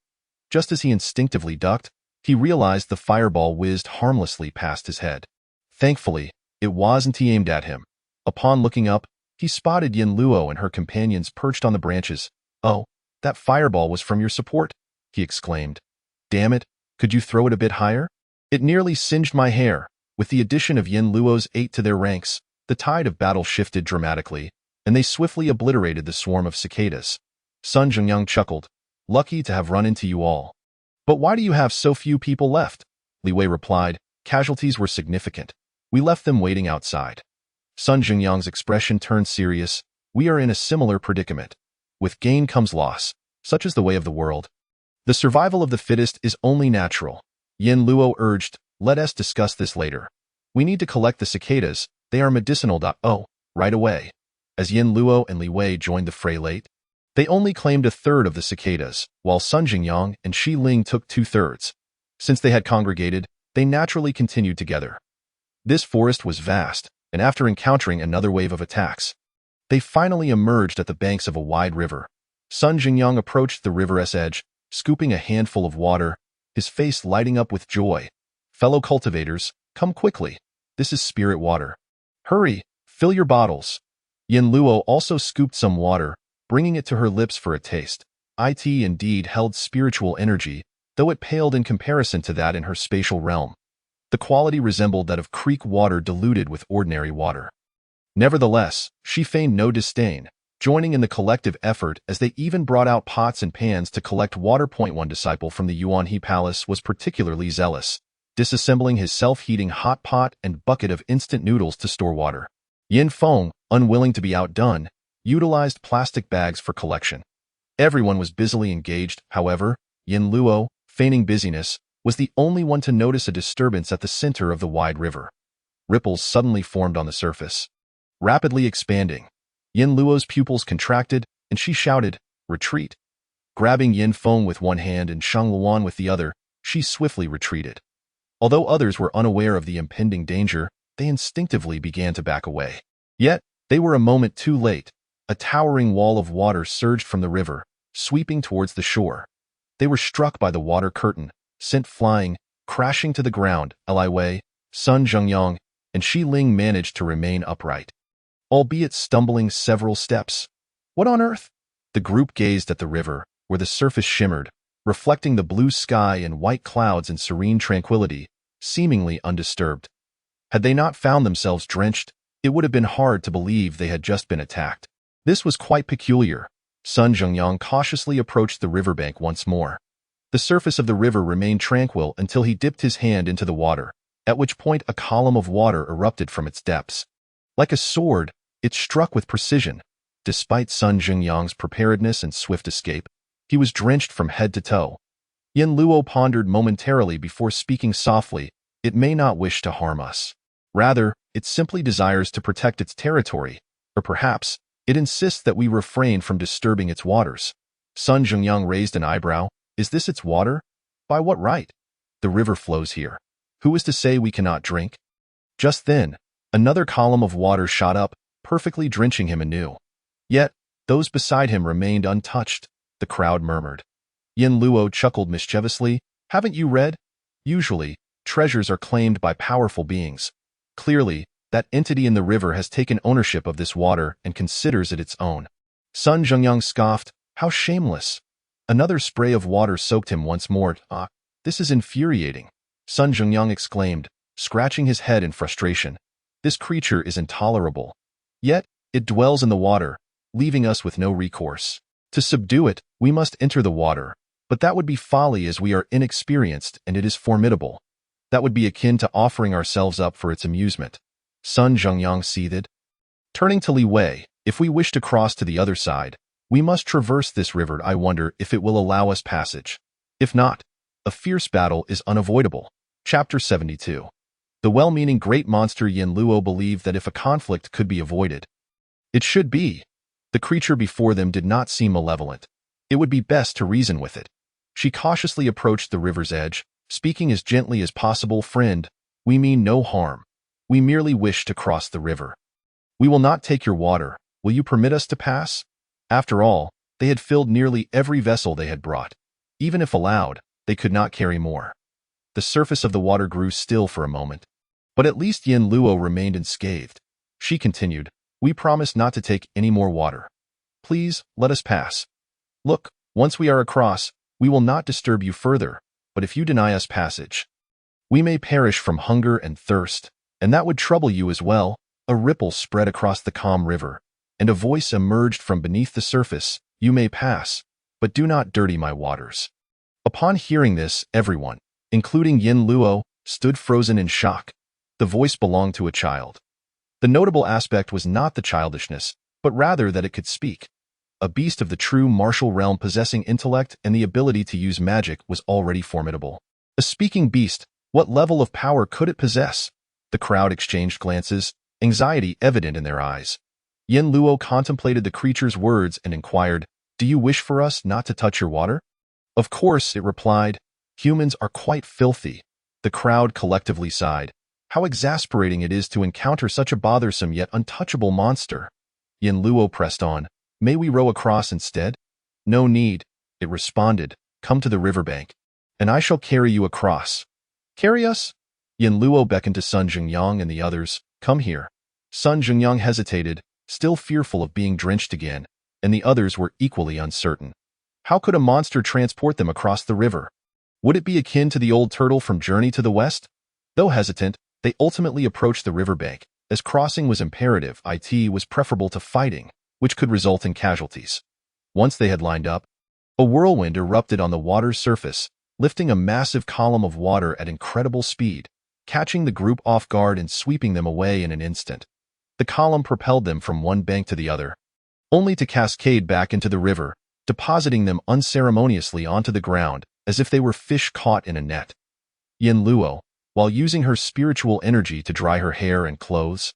Just as he instinctively ducked, he realized the fireball whizzed harmlessly past his head. Thankfully, it wasn't aimed at him. Upon looking up, he spotted Yin Luo and her companions perched on the branches. "Oh, that fireball was from your support," he exclaimed. "Damn it, could you throw it a bit higher?" "It nearly singed my hair." With the addition of Yin Luo's 8 to their ranks, the tide of battle shifted dramatically, and they swiftly obliterated the swarm of cicadas. Sun Jingyang chuckled. "Lucky to have run into you all." "But why do you have so few people left?" Li Wei replied. "Casualties were significant. We left them waiting outside." Sun Jingyang's expression turned serious. We are in a similar predicament. With gain comes loss. Such is the way of the world. The survival of the fittest is only natural. Yin Luo urged, let us discuss this later. We need to collect the cicadas. They are medicinal. Oh, right away. As Yin Luo and Li Wei joined the fray late, they only claimed a third of the cicadas, while Sun Jingyang and Shi Ling took 2/3. Since they had congregated, they naturally continued together. This forest was vast, and after encountering another wave of attacks, they finally emerged at the banks of a wide river. Sun Jingyang approached the river's edge, scooping a handful of water, his face lighting up with joy. Fellow cultivators, come quickly. This is spirit water. Hurry, fill your bottles. Yin Luo also scooped some water, bringing it to her lips for a taste. It indeed held spiritual energy, though it paled in comparison to that in her spatial realm. The quality resembled that of creek water diluted with ordinary water. Nevertheless, she feigned no disdain, joining in the collective effort as they even brought out pots and pans to collect water. One disciple from the Yuanhe Palace was particularly zealous, disassembling his self-heating hot pot and bucket of instant noodles to store water. Yin Feng, unwilling to be outdone, utilized plastic bags for collection. Everyone was busily engaged, however. Yin Luo, feigning busyness, was the only one to notice a disturbance at the center of the wide river. Ripples suddenly formed on the surface, rapidly expanding. Yin Luo's pupils contracted, and she shouted, retreat. Grabbing Yin Feng with one hand and Shang Luan with the other, she swiftly retreated. Although others were unaware of the impending danger, they instinctively began to back away. Yet, they were a moment too late. A towering wall of water surged from the river, sweeping towards the shore. They were struck by the water curtain, sent flying, crashing to the ground. Li Wei, Sun Jingyang, and Shi Ling managed to remain upright, albeit stumbling several steps. What on earth? The group gazed at the river, where the surface shimmered, reflecting the blue sky and white clouds in serene tranquility, seemingly undisturbed. Had they not found themselves drenched, it would have been hard to believe they had just been attacked. This was quite peculiar. Sun Jingyang cautiously approached the riverbank once more. The surface of the river remained tranquil until he dipped his hand into the water, at which point a column of water erupted from its depths. Like a sword, it struck with precision. Despite Sun Jingyang's preparedness and swift escape, he was drenched from head to toe. Yin Luo pondered momentarily before speaking softly, it may not wish to harm us. Rather, it simply desires to protect its territory, or perhaps, it insists that we refrain from disturbing its waters. Sun Jingyang raised an eyebrow. Is this its water? By what right? The river flows here. Who is to say we cannot drink? Just then, another column of water shot up, perfectly drenching him anew. Yet, those beside him remained untouched, the crowd murmured. Yin Luo chuckled mischievously. Haven't you read? Usually, treasures are claimed by powerful beings. Clearly, that entity in the river has taken ownership of this water and considers it its own. Sun Jingyang scoffed. How shameless. Another spray of water soaked him once more. Ah, this is infuriating. Sun Jingyang exclaimed, scratching his head in frustration. This creature is intolerable. Yet, it dwells in the water, leaving us with no recourse. To subdue it, we must enter the water, but that would be folly as we are inexperienced and it is formidable. That would be akin to offering ourselves up for its amusement. Sun Jingyang seethed. Turning to Li Wei, if we wish to cross to the other side, we must traverse this river. I wonder if it will allow us passage. If not, a fierce battle is unavoidable. Chapter 72. The well-meaning great monster Yin Luo believed that if a conflict could be avoided, it should be. The creature before them did not seem malevolent. It would be best to reason with it. She cautiously approached the river's edge, speaking as gently as possible. Friend, we mean no harm. We merely wish to cross the river. We will not take your water. Will you permit us to pass? After all, they had filled nearly every vessel they had brought. Even if allowed, they could not carry more. The surface of the water grew still for a moment. But at least Yin Luo remained unscathed. She continued, we promise not to take any more water. Please, let us pass. Look, once we are across, we will not disturb you further, but if you deny us passage, we may perish from hunger and thirst, and that would trouble you as well. A ripple spread across the calm river, and a voice emerged from beneath the surface. You may pass, but do not dirty my waters. Upon hearing this, everyone, including Yin Luo, stood frozen in shock. The voice belonged to a child. The notable aspect was not the childishness, but rather that it could speak. A beast of the true martial realm possessing intellect and the ability to use magic was already formidable. A speaking beast, what level of power could it possess? The crowd exchanged glances, anxiety evident in their eyes. Yin Luo contemplated the creature's words and inquired, "Do you wish for us not to touch your water?" "Of course," it replied. "Humans are quite filthy." The crowd collectively sighed. How exasperating it is to encounter such a bothersome yet untouchable monster. Yin Luo pressed on. "May we row across instead?" "No need," it responded. "Come to the riverbank, and I shall carry you across." "Carry us?" Yin Luo beckoned to Sun Jingyang and the others. "Come here." Sun Jingyang hesitated, still fearful of being drenched again, and the others were equally uncertain. How could a monster transport them across the river? Would it be akin to the old turtle from Journey to the West? Though hesitant, they ultimately approached the riverbank. As crossing was imperative, it was preferable to fighting, which could result in casualties. Once they had lined up, a whirlwind erupted on the water's surface, lifting a massive column of water at incredible speed, catching the group off guard and sweeping them away in an instant. The column propelled them from one bank to the other, only to cascade back into the river, depositing them unceremoniously onto the ground as if they were fish caught in a net. Yin Luo, while using her spiritual energy to dry her hair and clothes,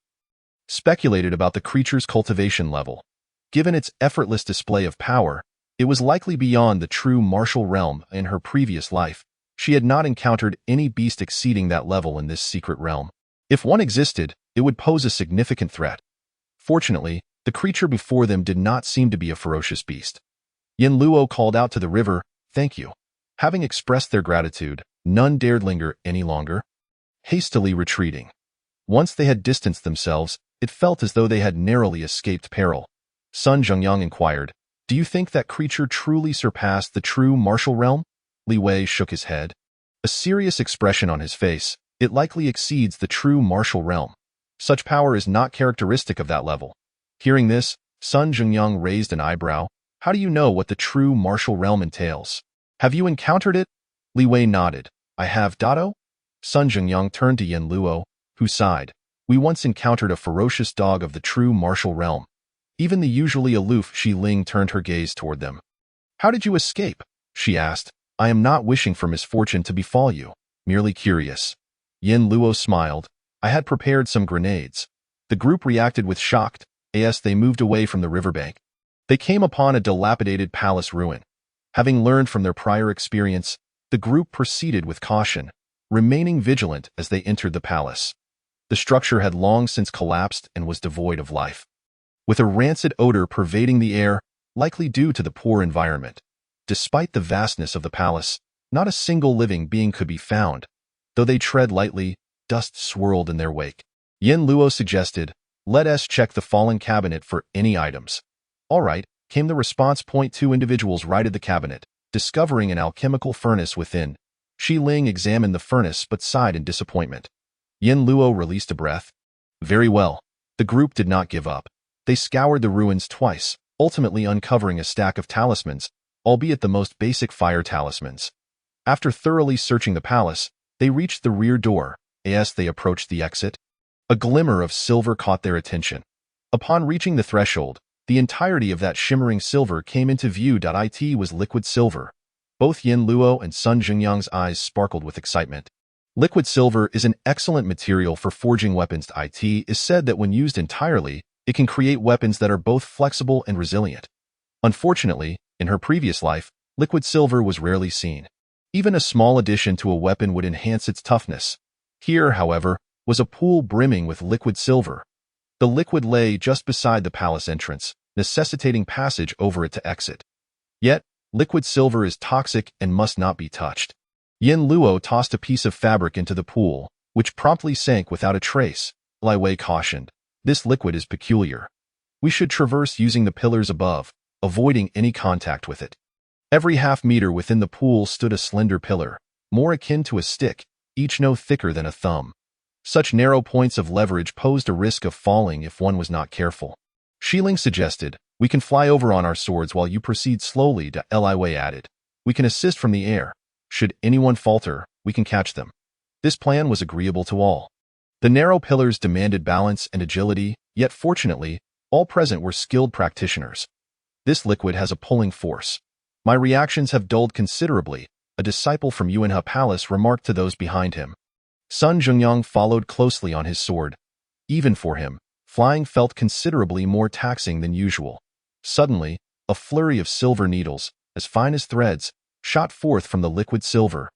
speculated about the creature's cultivation level. Given its effortless display of power, it was likely beyond the true martial realm. In her previous life, she had not encountered any beast exceeding that level in this secret realm. If one existed, it would pose a significant threat. Fortunately, the creature before them did not seem to be a ferocious beast. Yin Luo called out to the river, "Thank you." Having expressed their gratitude, none dared linger any longer, hastily retreating. Once they had distanced themselves, it felt as though they had narrowly escaped peril. Sun Jingyang inquired, "Do you think that creature truly surpassed the true martial realm?" Li Wei shook his head, a serious expression on his face. "It likely exceeds the true martial realm. Such power is not characteristic of that level." Hearing this, Sun Jingyang raised an eyebrow. "How do you know what the true martial realm entails? Have you encountered it?" Li Wei nodded. "I have, Dado." Sun Jingyang turned to Yin Luo, who sighed. "We once encountered a ferocious dog of the true martial realm." Even the usually aloof Shi Ling turned her gaze toward them. "How did you escape?" she asked. "I am not wishing for misfortune to befall you, merely curious." Yin Luo smiled. "I had prepared some grenades." The group reacted with shock as they moved away from the riverbank. They came upon a dilapidated palace ruin. Having learned from their prior experience, the group proceeded with caution, remaining vigilant as they entered the palace. The structure had long since collapsed and was devoid of life, with a rancid odor pervading the air, likely due to the poor environment. Despite the vastness of the palace, not a single living being could be found. Though they tread lightly, dust swirled in their wake. Yin Luo suggested, "Let us check the fallen cabinet for any items." "All right," came the response. Two individuals righted the cabinet, discovering an alchemical furnace within. Shi Ling examined the furnace but sighed in disappointment. Yin Luo released a breath. Very well. The group did not give up. They scoured the ruins twice, ultimately uncovering a stack of talismans, albeit the most basic fire talismans. After thoroughly searching the palace, they reached the rear door. As they approached the exit, a glimmer of silver caught their attention. Upon reaching the threshold, the entirety of that shimmering silver came into view. It was liquid silver. Both Yin Luo and Sun Jingyang's eyes sparkled with excitement. Liquid silver is an excellent material for forging weapons. It is said that when used entirely, it can create weapons that are both flexible and resilient. Unfortunately, in her previous life, liquid silver was rarely seen. Even a small addition to a weapon would enhance its toughness. Here, however, was a pool brimming with liquid silver. The liquid lay just beside the palace entrance, necessitating passage over it to exit. Yet, liquid silver is toxic and must not be touched. Yin Luo tossed a piece of fabric into the pool, which promptly sank without a trace. Li Wei cautioned, "This liquid is peculiar. We should traverse using the pillars above, avoiding any contact with it." Every half-meter within the pool stood a slender pillar, more akin to a stick, each no thicker than a thumb. Such narrow points of leverage posed a risk of falling if one was not careful. Shi Ling suggested, "We can fly over on our swords while you proceed slowly." Li Wei added, "We can assist from the air. Should anyone falter, we can catch them." This plan was agreeable to all. The narrow pillars demanded balance and agility, yet fortunately, all present were skilled practitioners. This liquid has a pulling force. My reactions have dulled considerably, a disciple from Yuanhe Palace remarked to those behind him. Sun Zhengyang followed closely on his sword. Even for him, flying felt considerably more taxing than usual. Suddenly, a flurry of silver needles, as fine as threads, shot forth from the liquid silver.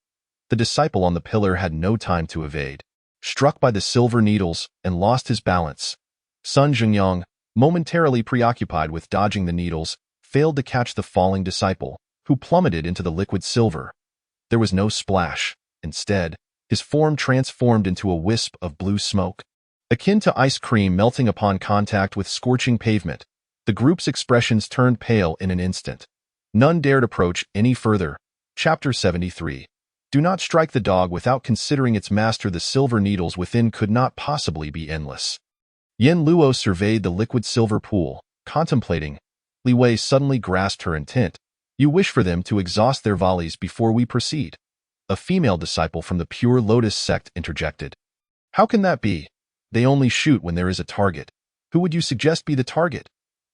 The disciple on the pillar had no time to evade. Struck by the silver needles and lost his balance. Sun Zhengyang, momentarily preoccupied with dodging the needles, failed to catch the falling disciple, who plummeted into the liquid silver. There was no splash. Instead, his form transformed into a wisp of blue smoke. Akin to ice cream melting upon contact with scorching pavement, the group's expressions turned pale in an instant. None dared approach any further. Chapter 73. Do not strike the dog without considering its master. The silver needles within could not possibly be endless. Yin Luo surveyed the liquid silver pool, contemplating. Li Wei suddenly grasped her intent. You wish for them to exhaust their volleys before we proceed. A female disciple from the Pure Lotus sect interjected. How can that be? They only shoot when there is a target. Who would you suggest be the target?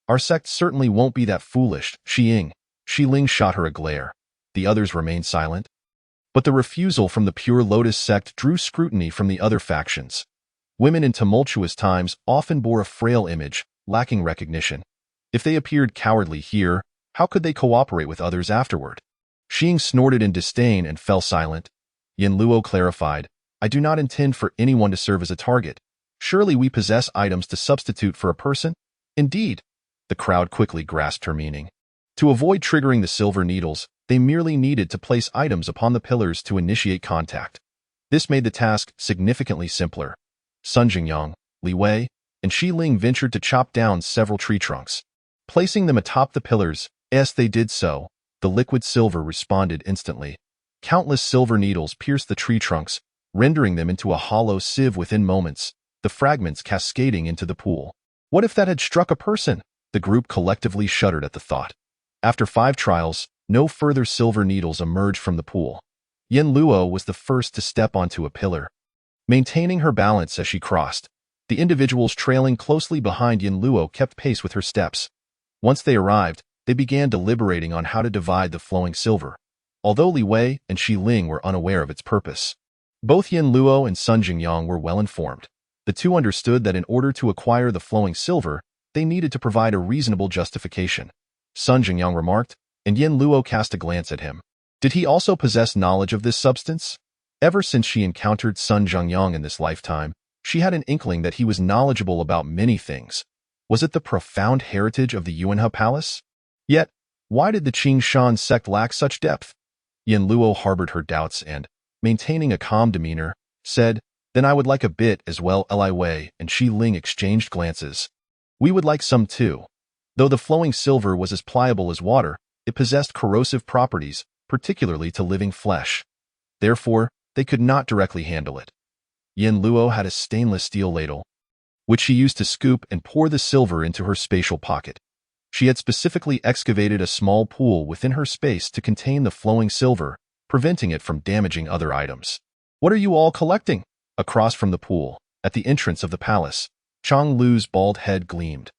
Our sect certainly won't be that foolish. Shi Ling shot her a glare. The others remained silent. But the refusal from the Pure Lotus sect drew scrutiny from the other factions. Women in tumultuous times often bore a frail image, lacking recognition. If they appeared cowardly here, how could they cooperate with others afterward? Xing snorted in disdain and fell silent. Yin Luo clarified, I do not intend for anyone to serve as a target. Surely we possess items to substitute for a person? Indeed. The crowd quickly grasped her meaning. To avoid triggering the silver needles, they merely needed to place items upon the pillars to initiate contact. This made the task significantly simpler. Sun Jingyang, Li Wei, and Shi Ling ventured to chop down several tree trunks. Placing them atop the pillars, as they did so, the liquid silver responded instantly. Countless silver needles pierced the tree trunks, rendering them into a hollow sieve within moments, the fragments cascading into the pool. What if that had struck a person? The group collectively shuddered at the thought. After 5 trials, no further silver needles emerged from the pool. Yin Luo was the first to step onto a pillar. Maintaining her balance as she crossed, the individuals trailing closely behind Yin Luo kept pace with her steps. Once they arrived, they began deliberating on how to divide the flowing silver, although Li Wei and Shi Ling were unaware of its purpose. Both Yin Luo and Sun Jingyang were well informed. The two understood that in order to acquire the flowing silver, they needed to provide a reasonable justification. Sun Jingyan remarked, and Yin Luo cast a glance at him. Did he also possess knowledge of this substance? Ever since she encountered Sun Zhengyang in this lifetime, she had an inkling that he was knowledgeable about many things. Was it the profound heritage of the Yuanhe Palace? Yet, why did the Qingshan sect lack such depth? Yin Luo harbored her doubts and, maintaining a calm demeanor, said, Then I would like a bit as well. Li Wei and Shi Ling exchanged glances. We would like some too. Though the flowing silver was as pliable as water, it possessed corrosive properties, particularly to living flesh. Therefore, they could not directly handle it. Yin Luo had a stainless steel ladle, which she used to scoop and pour the silver into her spatial pocket. She had specifically excavated a small pool within her space to contain the flowing silver, preventing it from damaging other items. What are you all collecting? Across from the pool, at the entrance of the palace, Chang Lu's bald head gleamed.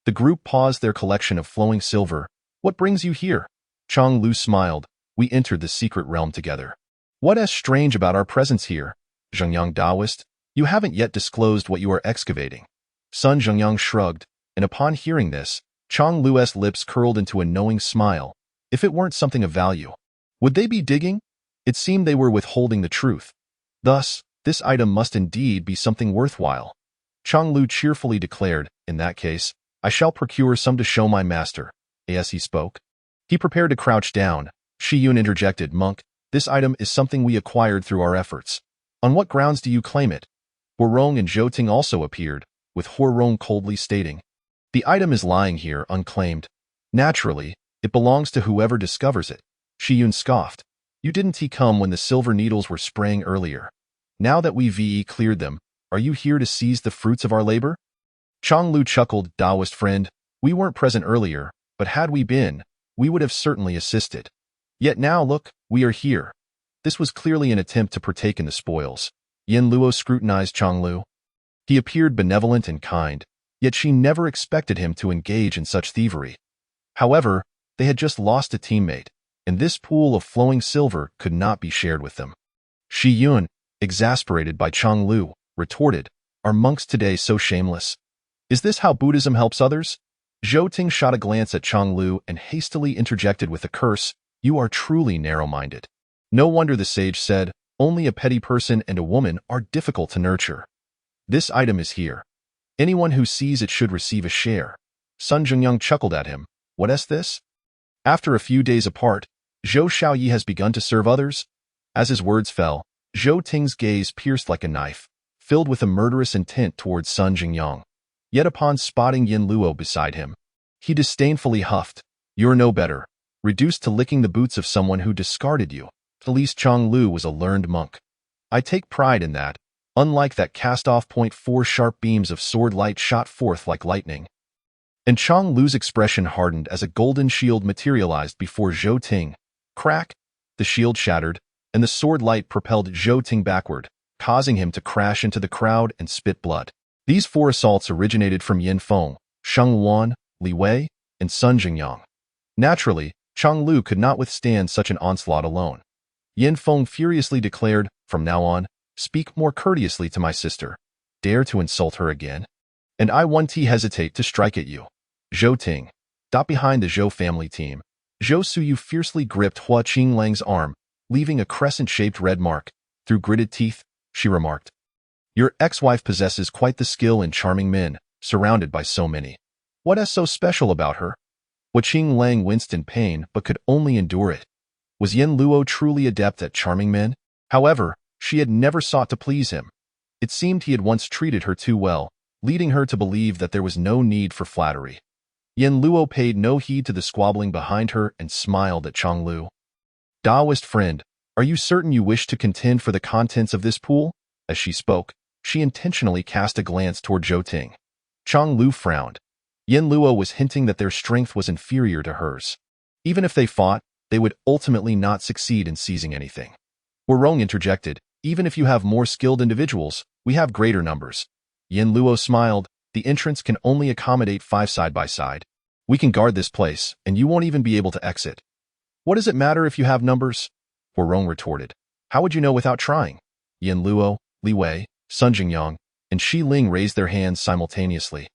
The group paused their collection of flowing silver. What brings you here? Chang Lu smiled. We entered the secret realm together. What is strange about our presence here? Zhengyang Taoist, you haven't yet disclosed what you are excavating. Sun Zhengyang shrugged, and upon hearing this, Chang Lu's lips curled into a knowing smile. If it weren't something of value, would they be digging? It seemed they were withholding the truth. Thus, this item must indeed be something worthwhile. Chang Lu cheerfully declared, in that case, I shall procure some to show my master. As he spoke, he prepared to crouch down. Shi Yun interjected, Monk, this item is something we acquired through our efforts. On what grounds do you claim it? Huorong and Zhou Ting also appeared, with Huorong coldly stating, the item is lying here unclaimed. Naturally, it belongs to whoever discovers it. Shi Yun scoffed. You didn't come when the silver needles were spraying earlier. Now that we cleared them, are you here to seize the fruits of our labor? Chang Lu chuckled, Taoist friend, we weren't present earlier, but had we been, we would have certainly assisted. Yet now look, we are here. This was clearly an attempt to partake in the spoils. Yin Luo scrutinized Chang Lu. He appeared benevolent and kind, yet she never expected him to engage in such thievery. However, they had just lost a teammate, and this pool of flowing silver could not be shared with them. Shi Yun, exasperated by Chang Lu, retorted, "Are monks today so shameless? Is this how Buddhism helps others?" Zhou Ting shot a glance at Chang Lu and hastily interjected with a curse, "You are truly narrow-minded." No wonder, the sage said, "Only a petty person and a woman are difficult to nurture. This item is here. Anyone who sees it should receive a share." Sun Zhengyang chuckled at him. "What is this?" After a few days apart, Zhou Xiaoyi has begun to serve others? As his words fell, Zhou Ting's gaze pierced like a knife, filled with a murderous intent towards Sun Zhengyang. Yet upon spotting Yin Luo beside him, he disdainfully huffed, "You're no better, reduced to licking the boots of someone who discarded you." At least Chang Lu was a learned monk. I take pride in that, unlike that cast-off point, 4 sharp beams of sword light shot forth like lightning. And Chang Lu's expression hardened as a golden shield materialized before Zhou Ting. Crack! The shield shattered, and the sword light propelled Zhou Ting backward, causing him to crash into the crowd and spit blood. These 4 assaults originated from Yin Feng, Sheng Wan, Li Wei, and Sun Jingyang. Naturally, Chang Lu could not withstand such an onslaught alone. Yin Feng furiously declared, "From now on, speak more courteously to my sister. Dare to insult her again, and I won't hesitate to strike at you." Zhou Ting, dot behind the Zhou family team, Zhou Suyu fiercely gripped Hua Qinglang's arm, leaving a crescent-shaped red mark. Through gritted teeth, she remarked, "Your ex-wife possesses quite the skill in charming men, surrounded by so many. What is so special about her?" Hua Qinglang winced in pain but could only endure it. Was Yin Luo truly adept at charming men? However, she had never sought to please him. It seemed he had once treated her too well, leading her to believe that there was no need for flattery. Yin Luo paid no heed to the squabbling behind her and smiled at Chang Lu. "Daoist friend, are you certain you wish to contend for the contents of this pool?" As she spoke, she intentionally cast a glance toward Zhou Ting. Chang Lu frowned. Yin Luo was hinting that their strength was inferior to hers. Even if they fought, they would ultimately not succeed in seizing anything. Huarong interjected, "Even if you have more skilled individuals, we have greater numbers." Yin Luo smiled, "The entrance can only accommodate 5 side by side. We can guard this place, and you won't even be able to exit." "What does it matter if you have numbers?" Huarong retorted. "How would you know without trying?" Yin Luo, Li Wei, Sun Jingyang, and Shi Ling raised their hands simultaneously,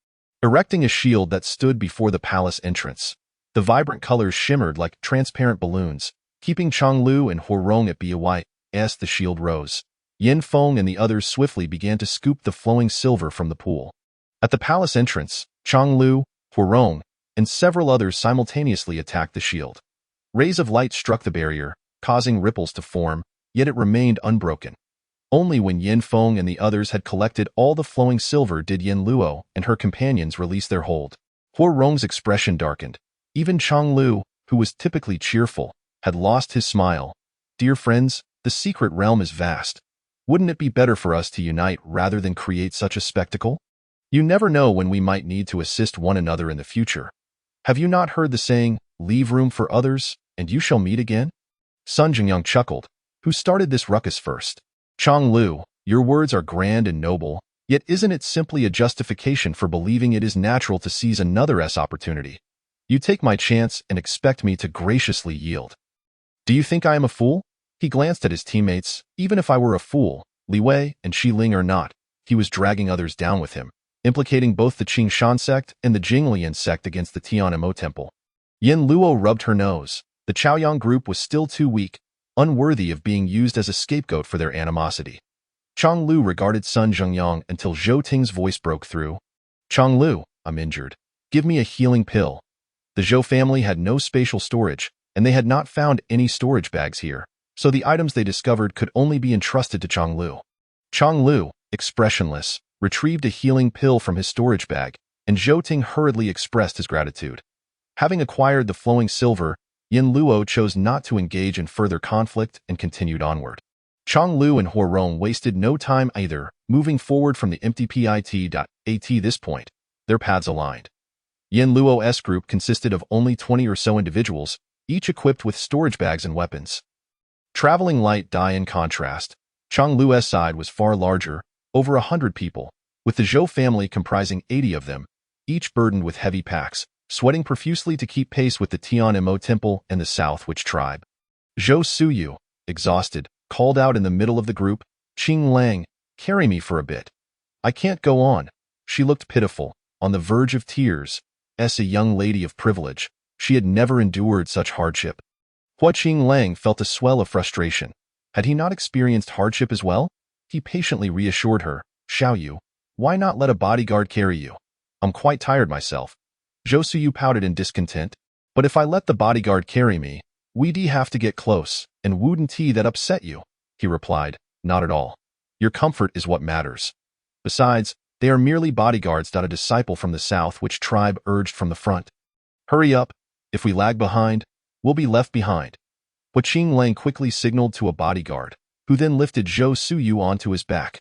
erecting a shield that stood before the palace entrance. The vibrant colors shimmered like transparent balloons, keeping Chang Lu and Huarong at bay as the shield rose. Yin Feng and the others swiftly began to scoop the flowing silver from the pool. At the palace entrance, Chang Lu, Huarong, and several others simultaneously attacked the shield. Rays of light struck the barrier, causing ripples to form, yet it remained unbroken. Only when Yin Feng and the others had collected all the flowing silver did Yin Luo and her companions release their hold. Huarong's expression darkened. Even Chang Lu, who was typically cheerful, had lost his smile. "Dear friends, the secret realm is vast. Wouldn't it be better for us to unite rather than create such a spectacle? You never know when we might need to assist one another in the future. Have you not heard the saying, 'Leave room for others, and you shall meet again'?" Sun Jingyang chuckled. "Who started this ruckus first?" "Chang Lu, your words are grand and noble, yet isn't it simply a justification for believing it is natural to seize another's opportunity? You take my chance and expect me to graciously yield. Do you think I am a fool?" He glanced at his teammates. Even if I were a fool, Li Wei and Shi Ling are not. He was dragging others down with him, implicating both the Qingshan sect and the Jinglian sect against the Tianmo temple. Yin Luo rubbed her nose. The Chaoyang group was still too weak, unworthy of being used as a scapegoat for their animosity. Chang Lu regarded Sun Zhengyang until Zhou Ting's voice broke through. "Chang Lu, I'm injured. Give me a healing pill." The Zhou family had no spatial storage, and they had not found any storage bags here, so the items they discovered could only be entrusted to Chang Lu. Chang Lu, expressionless, retrieved a healing pill from his storage bag, and Zhou Ting hurriedly expressed his gratitude. Having acquired the flowing silver, Yin Luo chose not to engage in further conflict and continued onward. Chang Lu and Huarong wasted no time either, moving forward from the empty pit.at this point, their paths aligned. Yin Luo's group consisted of only 20 or so individuals, each equipped with storage bags and weapons. Traveling light die in contrast, Chang Luo's side was far larger, over 100 people, with the Zhou family comprising 80 of them, each burdened with heavy packs, sweating profusely to keep pace with the Tianmo Temple and the South Witch tribe. Zhou Suyu, exhausted, called out in the middle of the group, "Qing Lang, carry me for a bit. I can't go on." She looked pitiful, on the verge of tears. As a young lady of privilege, she had never endured such hardship. Hua Qing Lang felt a swell of frustration. Had he not experienced hardship as well? He patiently reassured her, "Xiao Yu, why not let a bodyguard carry you? I'm quite tired myself." Zhou Suyu pouted in discontent. "But if I let the bodyguard carry me, we'd have to get close, and wouldn't that upset you?" He replied, "Not at all. Your comfort is what matters. Besides, they are merely bodyguards." A disciple from the South Witch tribe urged from the front. "Hurry up. If we lag behind, we'll be left behind." Hua Qing Lang quickly signaled to a bodyguard, who then lifted Zhou Suyu onto his back.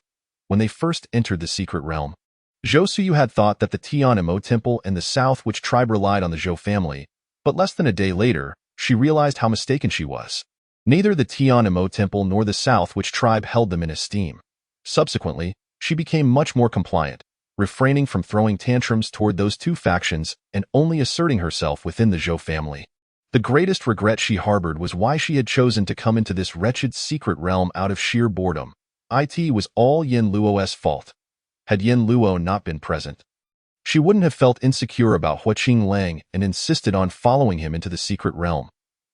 When they first entered the secret realm, Zhou Suyu had thought that the Tianmo Temple and the South Witch tribe relied on the Zhou family, but less than a day later, she realized how mistaken she was. Neither the Tianmo Temple nor the South Witch tribe held them in esteem. Subsequently, she became much more compliant, refraining from throwing tantrums toward those two factions and only asserting herself within the Zhou family. The greatest regret she harbored was why she had chosen to come into this wretched secret realm out of sheer boredom. It was all Yin Luo's fault. Had Yin Luo not been present, she wouldn't have felt insecure about Hua Qing Lang and insisted on following him into the secret realm.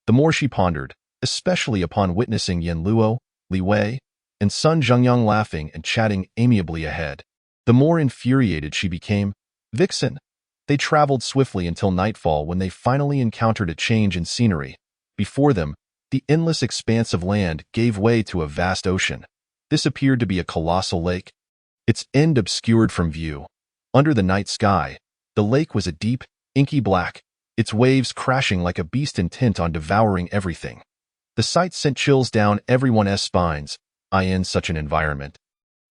The more she pondered, especially upon witnessing Yin Luo, Li Wei, and Sun Zhengyang laughing and chatting amiably ahead, the more infuriated she became. Vixen. They traveled swiftly until nightfall when they finally encountered a change in scenery. Before them, the endless expanse of land gave way to a vast ocean. This appeared to be a colossal lake, its end obscured from view. Under the night sky, the lake was a deep, inky black, its waves crashing like a beast intent on devouring everything. The sight sent chills down everyone's spines. In such an environment,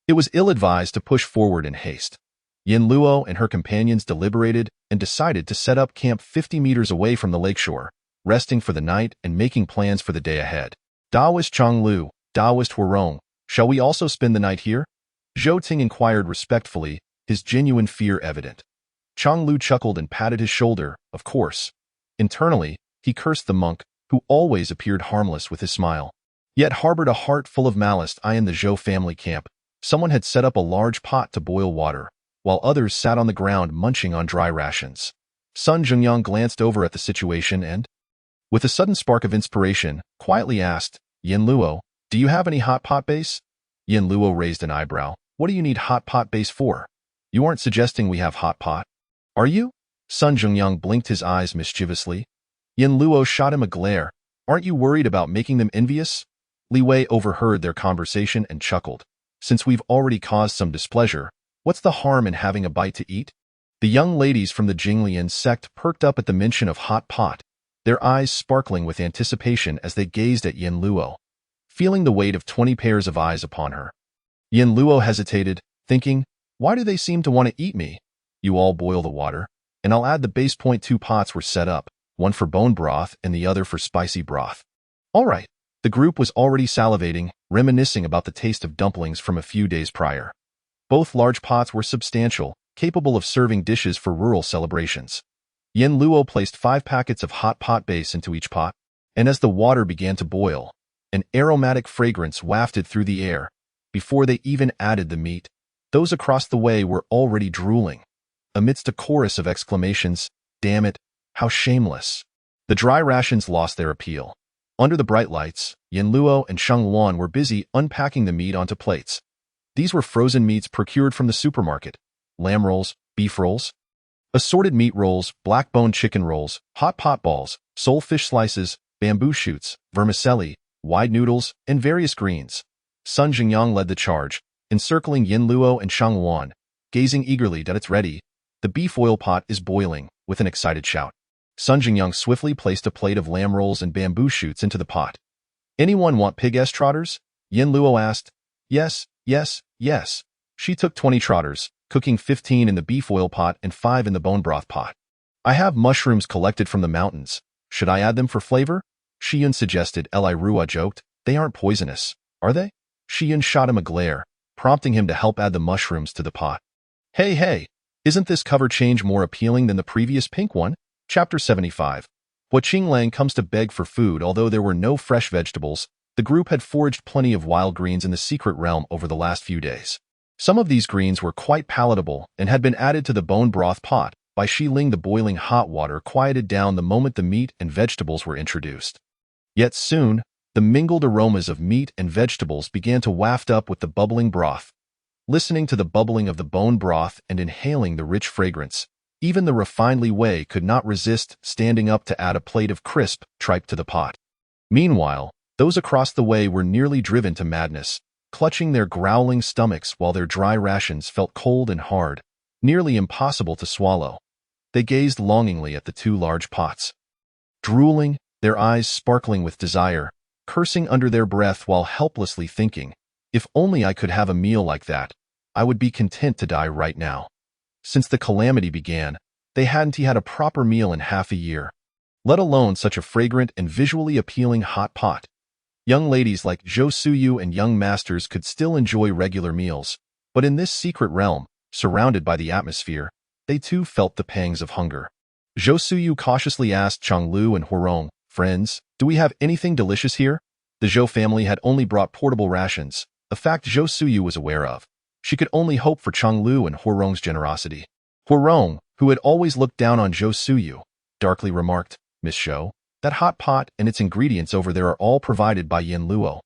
it was ill-advised to push forward in haste. Yin Luo and her companions deliberated and decided to set up camp 50 meters away from the lakeshore, resting for the night and making plans for the day ahead. Daoist Changlu, Daoist Huarong, shall we also spend the night here? Zhou Ting inquired respectfully, his genuine fear evident. Changlu chuckled and patted his shoulder, of course. Internally, he cursed the monk, who always appeared harmless with his smile, yet harbored a heart full of malice. In the Zhou family camp, someone had set up a large pot to boil water, while others sat on the ground munching on dry rations. Sun Zhengyang glanced over at the situation and, with a sudden spark of inspiration, quietly asked, "Yin Luo, do you have any hot pot base?" Yin Luo raised an eyebrow. "What do you need hot pot base for? You aren't suggesting we have hot pot, are you?" Sun Zhengyang blinked his eyes mischievously. Yin Luo shot him a glare. "Aren't you worried about making them envious?" Li Wei overheard their conversation and chuckled. "Since we've already caused some displeasure, what's the harm in having a bite to eat?" The young ladies from the Jinglian sect perked up at the mention of hot pot, their eyes sparkling with anticipation as they gazed at Yin Luo, feeling the weight of 20 pairs of eyes upon her. Yin Luo hesitated, thinking, "Why do they seem to want to eat me? You all boil the water, and I'll add the base point." 2 pots were set up, one for bone broth and the other for spicy broth. All right. The group was already salivating, reminiscing about the taste of dumplings from a few days prior. Both large pots were substantial, capable of serving dishes for rural celebrations. Yin Luo placed 5 packets of hot pot base into each pot, and as the water began to boil, an aromatic fragrance wafted through the air. Before they even added the meat, those across the way were already drooling. Amidst a chorus of exclamations, "Damn it, how shameless!" The dry rations lost their appeal. Under the bright lights, Yin Luo and Sheng Luan were busy unpacking the meat onto plates. These were frozen meats procured from the supermarket: lamb rolls, beef rolls, assorted meat rolls, black bone chicken rolls, hot pot balls, sole fish slices, bamboo shoots, vermicelli, wide noodles, and various greens. Sun Zhengyang led the charge, encircling Yin Luo and Sheng Luan, gazing eagerly that it's ready. "The beef oil pot is boiling," with an excited shout. Sun Zhengyang swiftly placed a plate of lamb rolls and bamboo shoots into the pot. "Anyone want pig trotters?" Yin Luo asked. "Yes, yes, yes." She took 20 trotters, cooking 15 in the beef oil pot and 5 in the bone broth pot. "I have mushrooms collected from the mountains. Should I add them for flavor?" Shiyun suggested. Li Rua joked. "They aren't poisonous, are they?" Shiyun shot him a glare, prompting him to help add the mushrooms to the pot. Hey, isn't this cover change more appealing than the previous pink one? Chapter 75. Hua Qinglang comes to beg for food. Although there were no fresh vegetables, the group had foraged plenty of wild greens in the secret realm over the last few days. Some of these greens were quite palatable and had been added to the bone broth pot by Shi Ling. The boiling hot water quieted down the moment the meat and vegetables were introduced. Yet soon, the mingled aromas of meat and vegetables began to waft up with the bubbling broth. Listening to the bubbling of the bone broth and inhaling the rich fragrance, even the refined Li Wei could not resist standing up to add a plate of crisp tripe to the pot. Meanwhile, those across the way were nearly driven to madness, clutching their growling stomachs while their dry rations felt cold and hard, nearly impossible to swallow. They gazed longingly at the two large pots, drooling, their eyes sparkling with desire, cursing under their breath while helplessly thinking, "If only I could have a meal like that, I would be content to die right now." Since the calamity began, they hadn't had a proper meal in half a year, let alone such a fragrant and visually appealing hot pot. Young ladies like Zhou Suyu and young masters could still enjoy regular meals, but in this secret realm, surrounded by the atmosphere, they too felt the pangs of hunger. Zhou Suyu cautiously asked Changlu and Huarong, "Friends, do we have anything delicious here?" The Zhou family had only brought portable rations, a fact Zhou Suyu was aware of. She could only hope for Changlu and Huarong's generosity. Huarong, who had always looked down on Zhou Suyu, darkly remarked, "Miss Zhou, that hot pot and its ingredients over there are all provided by Yin Luo.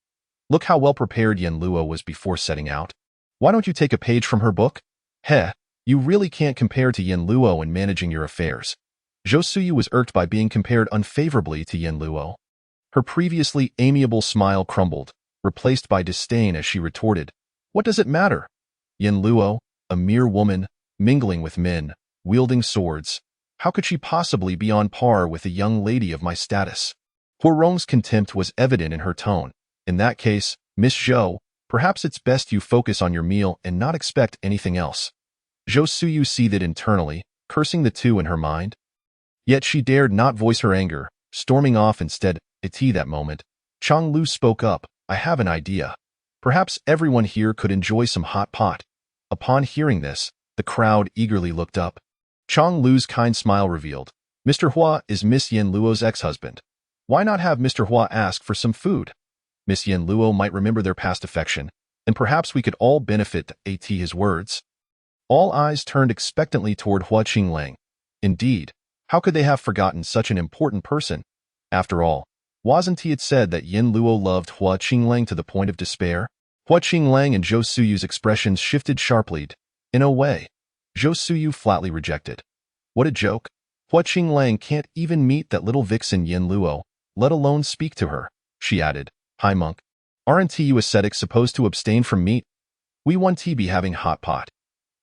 Look how well prepared Yin Luo was before setting out. Why don't you take a page from her book? Heh, you really can't compare to Yin Luo in managing your affairs." Zhou Suyu was irked by being compared unfavorably to Yin Luo. Her previously amiable smile crumbled, replaced by disdain as she retorted, "What does it matter? Yin Luo, a mere woman, mingling with men, wielding swords. How could she possibly be on par with a young lady of my status?" Huarong's contempt was evident in her tone. "In that case, Miss Zhou, perhaps it's best you focus on your meal and not expect anything else." Zhou Suyu seethed internally, cursing the two in her mind. Yet she dared not voice her anger, storming off instead. At that moment, Changlu spoke up, "I have an idea. Perhaps everyone here could enjoy some hot pot." Upon hearing this, the crowd eagerly looked up. Changlu's kind smile revealed, "Mr. Hua is Miss Yin Luo's ex-husband. Why not have Mr. Hua ask for some food? Miss Yin Luo might remember their past affection, and perhaps we could all benefit at his words." All eyes turned expectantly toward Hua Qinglang. Indeed, how could they have forgotten such an important person? After all, wasn't it said that Yin Luo loved Hua Qinglang to the point of despair? Hua Qinglang and Zhou Suyu's expressions shifted sharply. In a way, Zhou Suyu flatly rejected. What a joke. Hua Qinglang can't even meet that little vixen Yin Luo, let alone speak to her, she added. "Hi monk. Aren't you ascetics supposed to abstain from meat? We want to be having hot pot."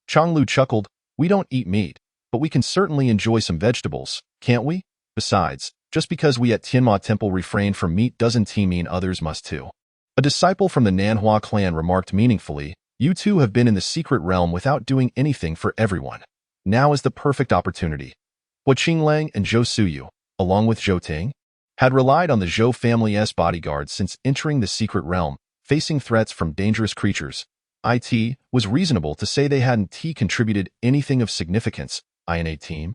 Changlu chuckled, "We don't eat meat, but we can certainly enjoy some vegetables, can't we? Besides, just because we at Tianma Temple refrain from meat doesn't mean others must too." A disciple from the Nanhua clan remarked meaningfully, "You two have been in the secret realm without doing anything for everyone. Now is the perfect opportunity." Hua Qinglang and Zhou Suyu, along with Zhou Ting, had relied on the Zhou family's bodyguards since entering the secret realm, facing threats from dangerous creatures. It was reasonable to say they hadn't contributed anything of significance in a team.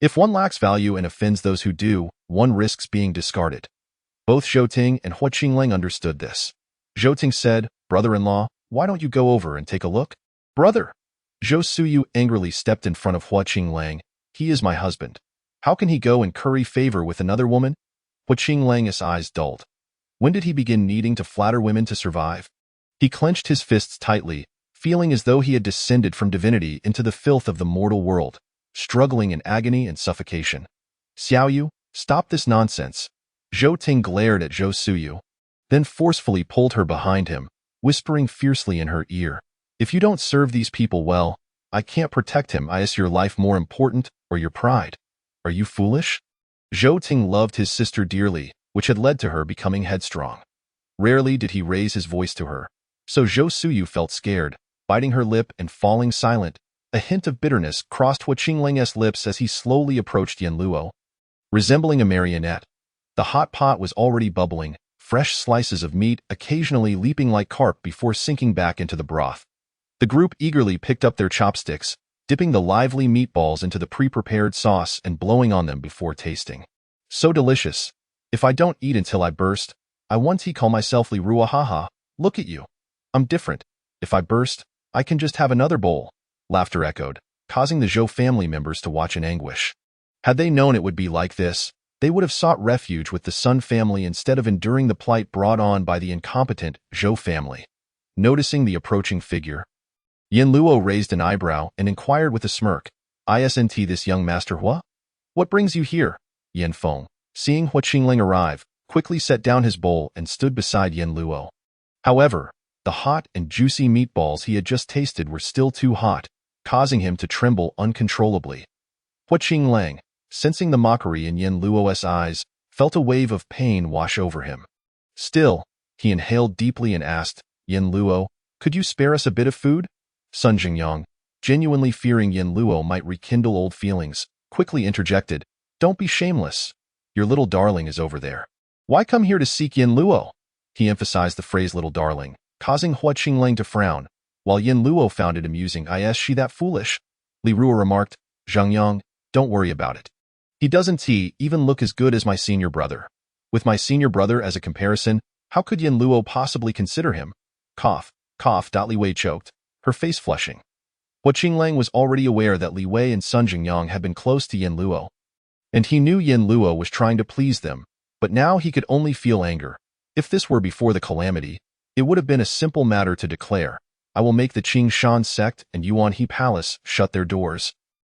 If one lacks value and offends those who do, one risks being discarded. Both Zhou Ting and Hua Qinglang understood this. Zhou Ting said, "Brother-in-law, why don't you go over and take a look?" "Brother!" Zhou Suyu angrily stepped in front of Hua Qinglang. "He is my husband. How can he go and curry favor with another woman?" Hua Qinglang's eyes dulled. When did he begin needing to flatter women to survive? He clenched his fists tightly, feeling as though he had descended from divinity into the filth of the mortal world, struggling in agony and suffocation. "Xiaoyu, stop this nonsense." Zhou Ting glared at Zhou Suyu, then forcefully pulled her behind him, whispering fiercely in her ear, "If you don't serve these people well, I can't protect him. Is your life more important, or your pride? Are you foolish?" Zhou Ting loved his sister dearly, which had led to her becoming headstrong. Rarely did he raise his voice to her, so Zhou Suyu felt scared, biting her lip and falling silent. A hint of bitterness crossed Hua Qinglang's lips as he slowly approached Yin Luo. Resembling a marionette, the hot pot was already bubbling, fresh slices of meat occasionally leaping like carp before sinking back into the broth. The group eagerly picked up their chopsticks, dipping the lively meatballs into the pre-prepared sauce and blowing on them before tasting. So delicious. If I don't eat until I burst, I want to call myself Li Rua haha. Look at you. I'm different. If I burst, I can just have another bowl. Laughter echoed, causing the Zhou family members to watch in anguish. Had they known it would be like this, they would have sought refuge with the Sun family instead of enduring the plight brought on by the incompetent Zhou family. Noticing the approaching figure, Yin Luo raised an eyebrow and inquired with a smirk, "Isn't this young Master Hua? What brings you here?" Yin Feng, seeing Hua Qingling arrive, quickly set down his bowl and stood beside Yin Luo. However, the hot and juicy meatballs he had just tasted were still too hot, causing him to tremble uncontrollably. Hua Qingling, sensing the mockery in Yin Luo's eyes, felt a wave of pain wash over him. Still, he inhaled deeply and asked, "Yin Luo, could you spare us a bit of food?" Sun Jingyang, genuinely fearing Yin Luo might rekindle old feelings, quickly interjected, "Don't be shameless. Your little darling is over there. Why come here to seek Yin Luo?" He emphasized the phrase little darling, causing Hua Qingling to frown, while Yin Luo found it amusing. "Is she that foolish?" Li Rua remarked, "Zhangyang, don't worry about it. He doesn't even look as good as my senior brother. With my senior brother as a comparison, how could Yin Luo possibly consider him?" Cough, cough. Li Wei choked, her face flushing. Hua Qingling was already aware that Li Wei and Sun Jingyang had been close to Yin Luo, and he knew Yin Luo was trying to please them, but now he could only feel anger. If this were before the calamity, it would have been a simple matter to declare, "I will make the Qing Shan sect and Yuan He Palace shut their doors,"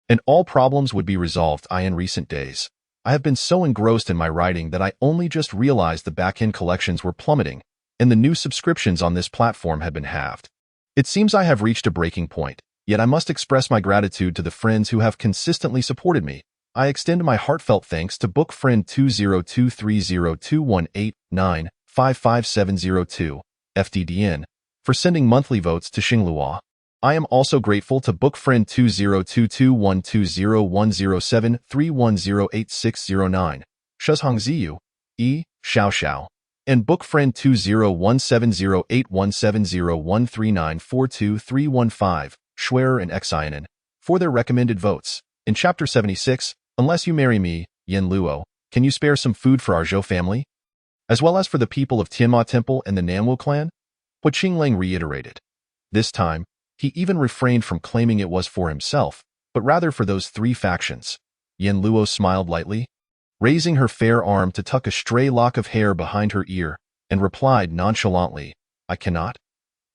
and all problems would be resolved. In recent days, I have been so engrossed in my writing that I only just realized the back-end collections were plummeting, and the new subscriptions on this platform had been halved. It seems I have reached a breaking point, yet I must express my gratitude to the friends who have consistently supported me. I extend my heartfelt thanks to book friend 202302189555702, FDDN, for sending monthly votes to Xinglua. I am also grateful to book friend 20221201073108609, Shuzhongziyu, E, Xiao Xiao, and book friend 20170817013942315, Schwerer and Xianen, for their recommended votes. In Chapter 76, Unless You Marry Me, Yin Luo, can you spare some food for our Zhou family? As well as for the people of Tianma Temple and the Nanwu clan? Hua Qingling reiterated. This time, he even refrained from claiming it was for himself, but rather for those three factions. Yin Luo smiled lightly, raising her fair arm to tuck a stray lock of hair behind her ear, and replied nonchalantly, "I cannot."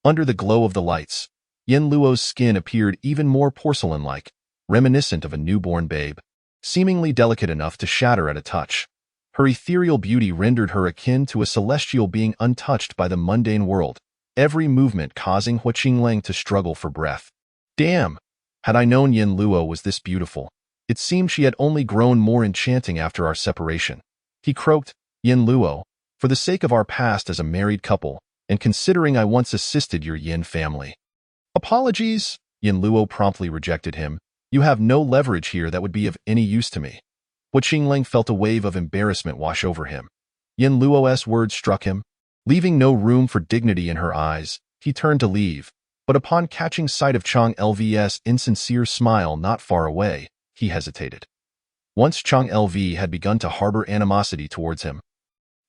Under the glow of the lights, Yin Luo's skin appeared even more porcelain-like, reminiscent of a newborn babe, seemingly delicate enough to shatter at a touch. Her ethereal beauty rendered her akin to a celestial being untouched by the mundane world, every movement causing Hua Qingling to struggle for breath. Damn! Had I known Yin Luo was this beautiful. It seemed she had only grown more enchanting after our separation. He croaked, "Yin Luo, for the sake of our past as a married couple, and considering I once assisted your Yin family." "Apologies," Yin Luo promptly rejected him. "You have no leverage here that would be of any use to me." Hua Qingling felt a wave of embarrassment wash over him. Yin Luo's words struck him. Leaving no room for dignity in her eyes, he turned to leave, but upon catching sight of Chang Lv's insincere smile not far away, he hesitated. Once Chang Lv had begun to harbor animosity towards him.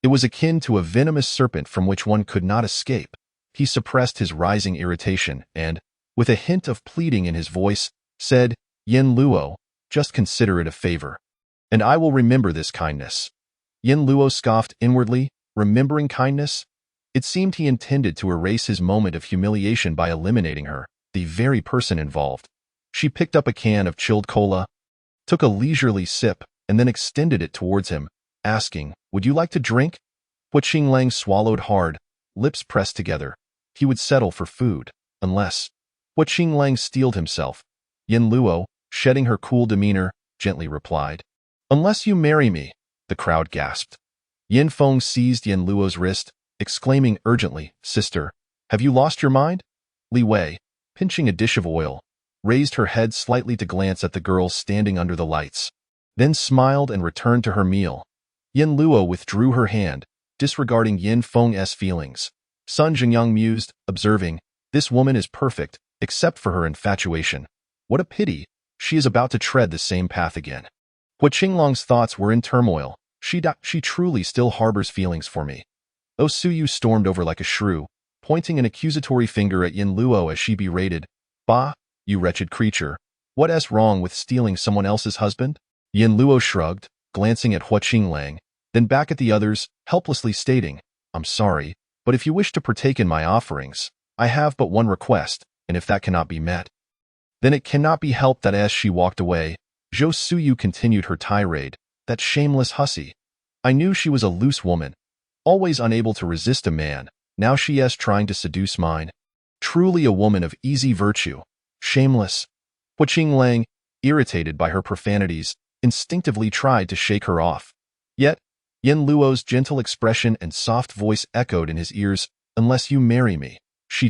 It was akin to a venomous serpent from which one could not escape. He suppressed his rising irritation and, with a hint of pleading in his voice, said, "Yin Luo, just consider it a favor, and I will remember this kindness." Yin Luo scoffed inwardly, remembering kindness? It seemed he intended to erase his moment of humiliation by eliminating her, the very person involved. She picked up a can of chilled cola, took a leisurely sip, and then extended it towards him, asking, "Would you like to drink?" Hua Qingling swallowed hard, lips pressed together. He would settle for food, unless... Hua Qingling steeled himself. Yin Luo, shedding her cool demeanor, gently replied, "Unless you marry me," the crowd gasped. Yin Feng seized Yin Luo's wrist, exclaiming urgently, "Sister, have you lost your mind?" Li Wei, pinching a dish of oil, raised her head slightly to glance at the girls standing under the lights, then smiled and returned to her meal. Yin Luo withdrew her hand, disregarding Yin Feng's feelings. Sun Jingyang mused, observing, "This woman is perfect, except for her infatuation." What a pity, she is about to tread the same path again. Hua Qinglong's thoughts were in turmoil. She truly still harbors feelings for me. Oh Suyu stormed over like a shrew, pointing an accusatory finger at Yin Luo as she berated, "Bah, you wretched creature. What's wrong with stealing someone else's husband?" Yin Luo shrugged, glancing at Hua Qinglang, then back at the others, helplessly stating, "I'm sorry, but if you wish to partake in my offerings, I have but one request, and if that cannot be met, then it cannot be helped." That as she walked away, Zhou Suyu continued her tirade, "That shameless hussy. I knew she was a loose woman, always unable to resist a man, now she is trying to seduce mine. Truly a woman of easy virtue. Shameless." Hua Qinglang, irritated by her profanities, instinctively tried to shake her off. Yet, Yin Luo's gentle expression and soft voice echoed in his ears, "Unless you marry me, she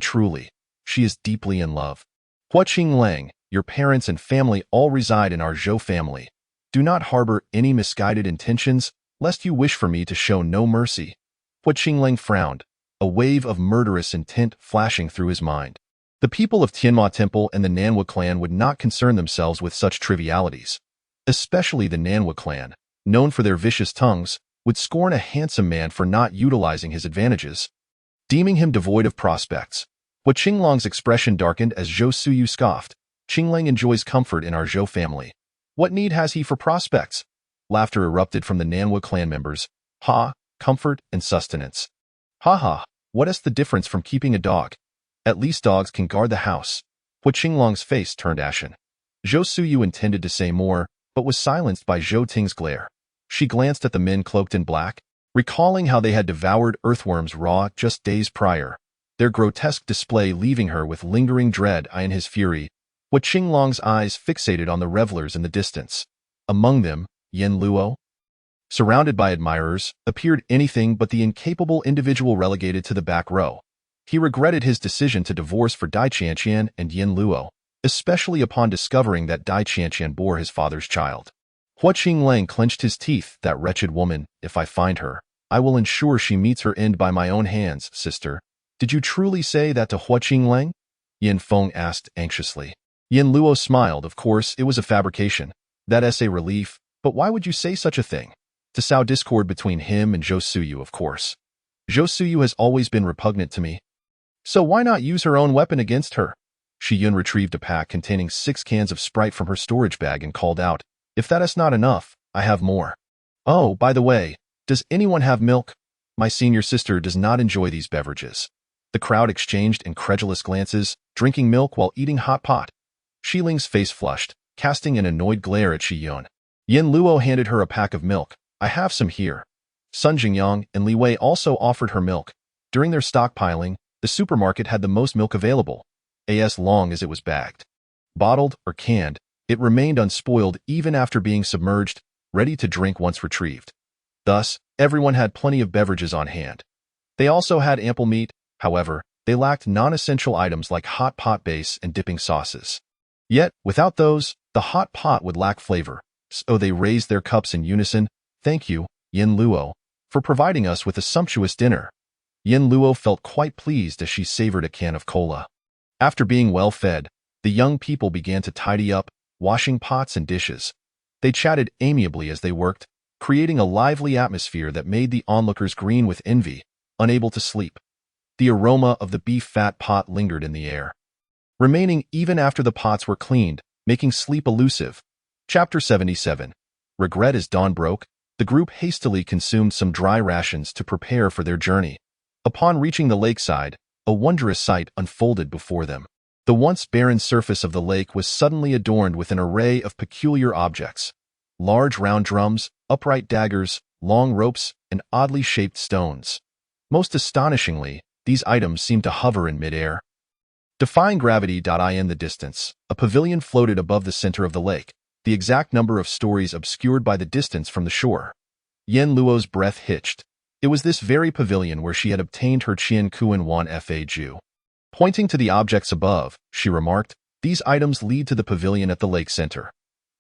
is deeply in love. Hua Qinglang, your parents and family all reside in our Zhou family. Do not harbor any misguided intentions, lest you wish for me to show no mercy." Hua Qinglang frowned, a wave of murderous intent flashing through his mind. The people of Tianma Temple and the Nanhua clan would not concern themselves with such trivialities. Especially the Nanhua clan, known for their vicious tongues, would scorn a handsome man for not utilizing his advantages, deeming him devoid of prospects. Hua Qinglong's expression darkened as Zhou Suyu scoffed. "Qinglang enjoys comfort in our Zhou family. What need has he for prospects?" Laughter erupted from the Nanhua clan members. "Ha, comfort and sustenance. Ha ha, what is the difference from keeping a dog? At least dogs can guard the house." Hua Qinglong's face turned ashen. Zhou Suyu intended to say more, but was silenced by Zhou Ting's glare. She glanced at the men cloaked in black, recalling how they had devoured earthworms raw just days prior, their grotesque display leaving her with lingering dread. In his fury, Hua Qinglong's eyes fixated on the revelers in the distance. Among them, Yin Luo, surrounded by admirers, appeared anything but the incapable individual relegated to the back row. He regretted his decision to divorce for Dai Qianqian and Yin Luo, especially upon discovering that Dai Qianqian bore his father's child. Hua Qinglang clenched his teeth. "That wretched woman, if I find her, I will ensure she meets her end by my own hands." "Sister, did you truly say that to Hua Qinglang?" Yin Feng asked anxiously. Yin Luo smiled. "Of course, it was a fabrication. That's a relief, but why would you say such a thing? To sow discord between him and Zhou Suyu, of course. Zhou Suyu has always been repugnant to me. So why not use her own weapon against her?" Shi Yun retrieved a pack containing 6 cans of Sprite from her storage bag and called out, "If that is not enough, I have more. Oh, by the way, does anyone have milk? My senior sister does not enjoy these beverages." The crowd exchanged incredulous glances, drinking milk while eating hot pot. Shiling's face flushed, casting an annoyed glare at Shi Yun. Yin Luo handed her a pack of milk. "I have some here." Sun Jingyang and Li Wei also offered her milk. During their stockpiling, the supermarket had the most milk available, as long as it was bagged. Bottled or canned, it remained unspoiled even after being submerged, ready to drink once retrieved. Thus, everyone had plenty of beverages on hand. They also had ample meat, however, they lacked non-essential items like hot pot base and dipping sauces. Yet, without those, the hot pot would lack flavor, so they raised their cups in unison. "Thank you, Yin Luo, for providing us with a sumptuous dinner." Yin Luo felt quite pleased as she savored a can of cola. After being well fed, the young people began to tidy up, washing pots and dishes. They chatted amiably as they worked, creating a lively atmosphere that made the onlookers green with envy, unable to sleep. The aroma of the beef fat pot lingered in the air, remaining even after the pots were cleaned, making sleep elusive. Chapter 77. Regret as dawn broke, the group hastily consumed some dry rations to prepare for their journey. Upon reaching the lakeside, a wondrous sight unfolded before them. The once barren surface of the lake was suddenly adorned with an array of peculiar objects. Large round drums, upright daggers, long ropes, and oddly shaped stones. Most astonishingly, these items seemed to hover in midair, defying gravity. In the distance, a pavilion floated above the center of the lake, the exact number of stories obscured by the distance from the shore. Yin Luo's breath hitched. It was this very pavilion where she had obtained her Qian Kuan Wan Fa Ju. Pointing to the objects above, she remarked, "These items lead to the pavilion at the lake center.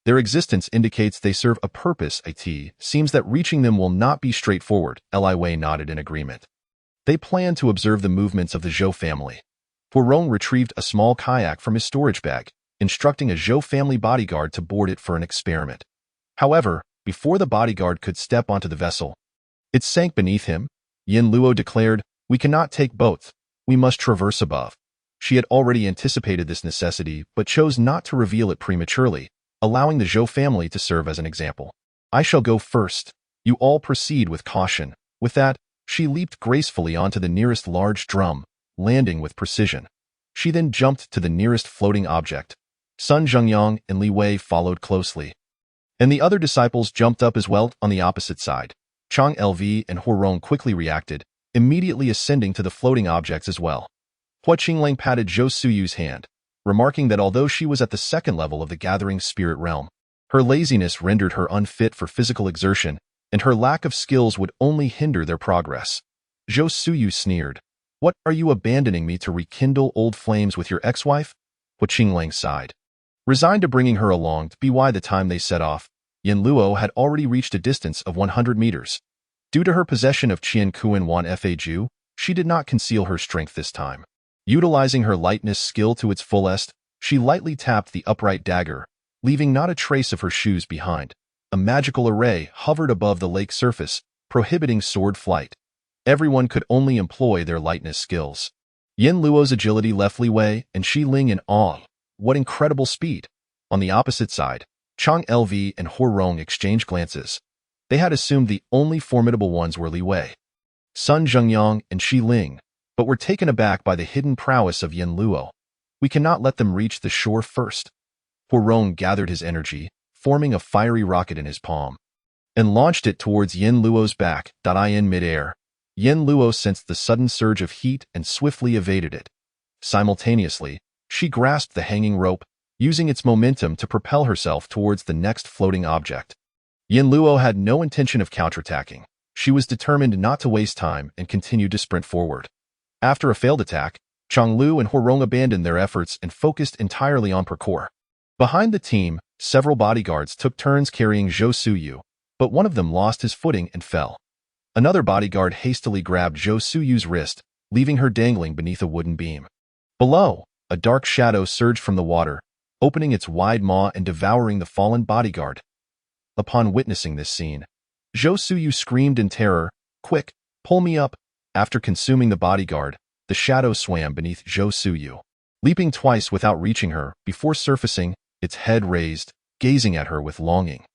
Their existence indicates they serve a purpose. It seems that reaching them will not be straightforward." Li Wei nodded in agreement. They planned to observe the movements of the Zhou family. Huarong retrieved a small kayak from his storage bag. instructing a Zhou family bodyguard to board it for an experiment. However, before the bodyguard could step onto the vessel, it sank beneath him. Yin Luo declared, "We cannot take both. We must traverse above." She had already anticipated this necessity, but chose not to reveal it prematurely, allowing the Zhou family to serve as an example. "I shall go first. You all proceed with caution." With that, she leaped gracefully onto the nearest large drum, landing with precision. She then jumped to the nearest floating object. Sun Zhengyang and Li Wei followed closely, and the other disciples jumped up as well on the opposite side. Chang Lv and Huarong quickly reacted, immediately ascending to the floating objects as well. Hua Qinglang patted Zhou Suyu's hand, remarking that although she was at the second level of the gathering spirit realm, her laziness rendered her unfit for physical exertion, and her lack of skills would only hinder their progress. Zhou Suyu sneered. "What, are you abandoning me to rekindle old flames with your ex-wife?" Hua Qinglang sighed. Resigned to bringing her along by the time they set off, Yin Luo had already reached a distance of 100 meters. Due to her possession of Qian Kuan Wan Faju, she did not conceal her strength this time. Utilizing her lightness skill to its fullest, she lightly tapped the upright dagger, leaving not a trace of her shoes behind. A magical array hovered above the lake surface, prohibiting sword flight. Everyone could only employ their lightness skills. Yin Luo's agility left Li Wei and Shi Ling in awe. What incredible speed! On the opposite side, Chang Lv and Huarong exchanged glances. They had assumed the only formidable ones were Li Wei, Sun Zhengyang, and Shi Ling, but were taken aback by the hidden prowess of Yin Luo. "We cannot let them reach the shore first." Huarong gathered his energy, forming a fiery rocket in his palm, and launched it towards Yin Luo's back. In midair, Yin Luo sensed the sudden surge of heat and swiftly evaded it. Simultaneously, she grasped the hanging rope, using its momentum to propel herself towards the next floating object. Yin Luo had no intention of counterattacking. She was determined not to waste time and continued to sprint forward. After a failed attack, Changlu and Huarong abandoned their efforts and focused entirely on parkour. Behind the team, several bodyguards took turns carrying Zhou Suyu, but one of them lost his footing and fell. Another bodyguard hastily grabbed Zhou Suyu's wrist, leaving her dangling beneath a wooden beam. Below, a dark shadow surged from the water, opening its wide maw and devouring the fallen bodyguard. Upon witnessing this scene, Zhou Suyu screamed in terror, "Quick, pull me up!" After consuming the bodyguard, the shadow swam beneath Zhou Suyu, leaping twice without reaching her, before surfacing, its head raised, gazing at her with longing.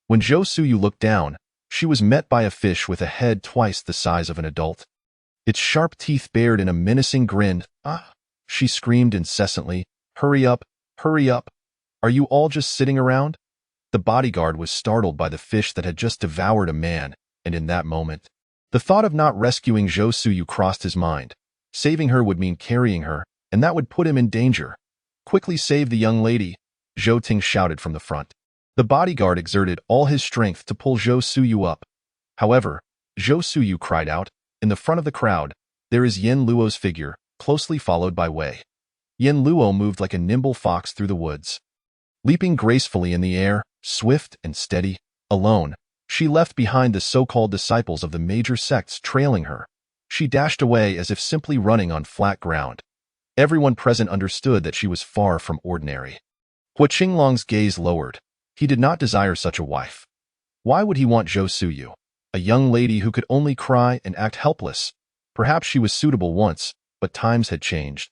When Zhou Suyu looked down, she was met by a fish with a head twice the size of an adult. Its sharp teeth bared in a menacing grin. "Ah!" she screamed incessantly. Hurry up! Hurry up! Are you all just sitting around?" The bodyguard was startled by the fish that had just devoured a man, and in that moment, the thought of not rescuing Zhou Suyu crossed his mind. Saving her would mean carrying her, and that would put him in danger. "Quickly save the young lady," Zhou Ting shouted from the front. The bodyguard exerted all his strength to pull Zhou Suyu up. However, Zhou Suyu cried out, "In the front of the crowd, there is Yin Luo's figure, closely followed by Wei." Yin Luo moved like a nimble fox through the woods. Leaping gracefully in the air, swift and steady, alone, she left behind the so-called disciples of the major sects trailing her. She dashed away as if simply running on flat ground. Everyone present understood that she was far from ordinary. Hua Qinglang's gaze lowered. He did not desire such a wife. Why would he want Zhou Suyu, a young lady who could only cry and act helpless? Perhaps she was suitable once, but times had changed.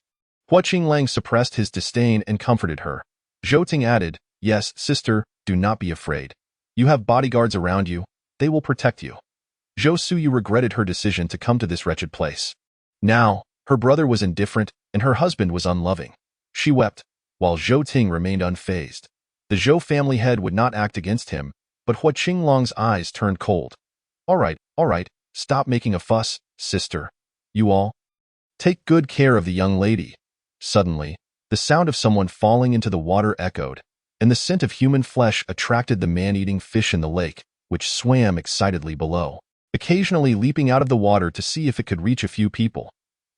Hua Qinglang suppressed his disdain and comforted her. Zhou Ting added, "Yes, sister, do not be afraid. You have bodyguards around you. They will protect you." Zhou Suyu regretted her decision to come to this wretched place. Now, her brother was indifferent and her husband was unloving. She wept, while Zhou Ting remained unfazed. The Zhou family head would not act against him, but Hua Qinglang's eyes turned cold. All right, stop making a fuss, sister. You all. Take good care of the young lady." Suddenly, the sound of someone falling into the water echoed, and the scent of human flesh attracted the man-eating fish in the lake, which swam excitedly below, occasionally leaping out of the water to see if it could reach a few people.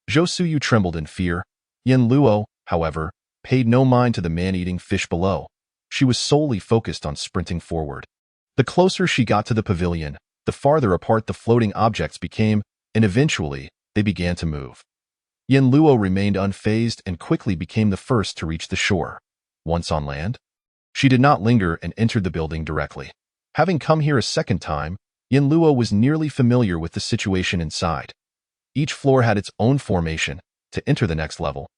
Zhou Suyu trembled in fear. Yin Luo, however, paid no mind to the man-eating fish below. She was solely focused on sprinting forward. The closer she got to the pavilion, the farther apart the floating objects became, and eventually, they began to move. Yin Luo remained unfazed and quickly became the first to reach the shore. once on land? She did not linger and entered the building directly. Having come here a second time, Yin Luo was nearly familiar with the situation inside. Each floor had its own formation. To enter the next level,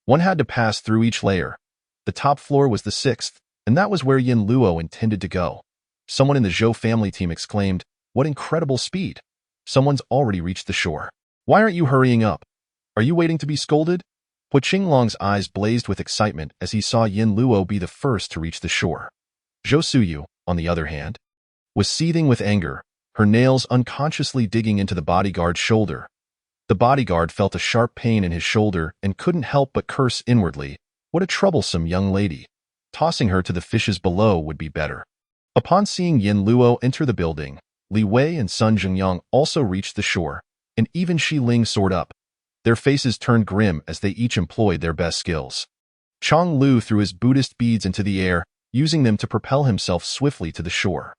one had to pass through each layer. The top floor was the sixth, and that was where Yin Luo intended to go. Someone in the Zhou family team exclaimed, "What incredible speed! Someone's already reached the shore. Why aren't you hurrying up? Are you waiting to be scolded?" Hu Qinglong's eyes blazed with excitement as he saw Yin Luo be the first to reach the shore. Zhou Suyu, on the other hand, was seething with anger, her nails unconsciously digging into the bodyguard's shoulder. The bodyguard felt a sharp pain in his shoulder and couldn't help but curse inwardly. What a troublesome young lady. Tossing her to the fishes below would be better. Upon seeing Yin Luo enter the building, Li Wei and Sun Zhengyang also reached the shore, and even Shi Ling soared up. Their faces turned grim as they each employed their best skills. Chong Lu threw his Buddhist beads into the air, using them to propel himself swiftly to the shore.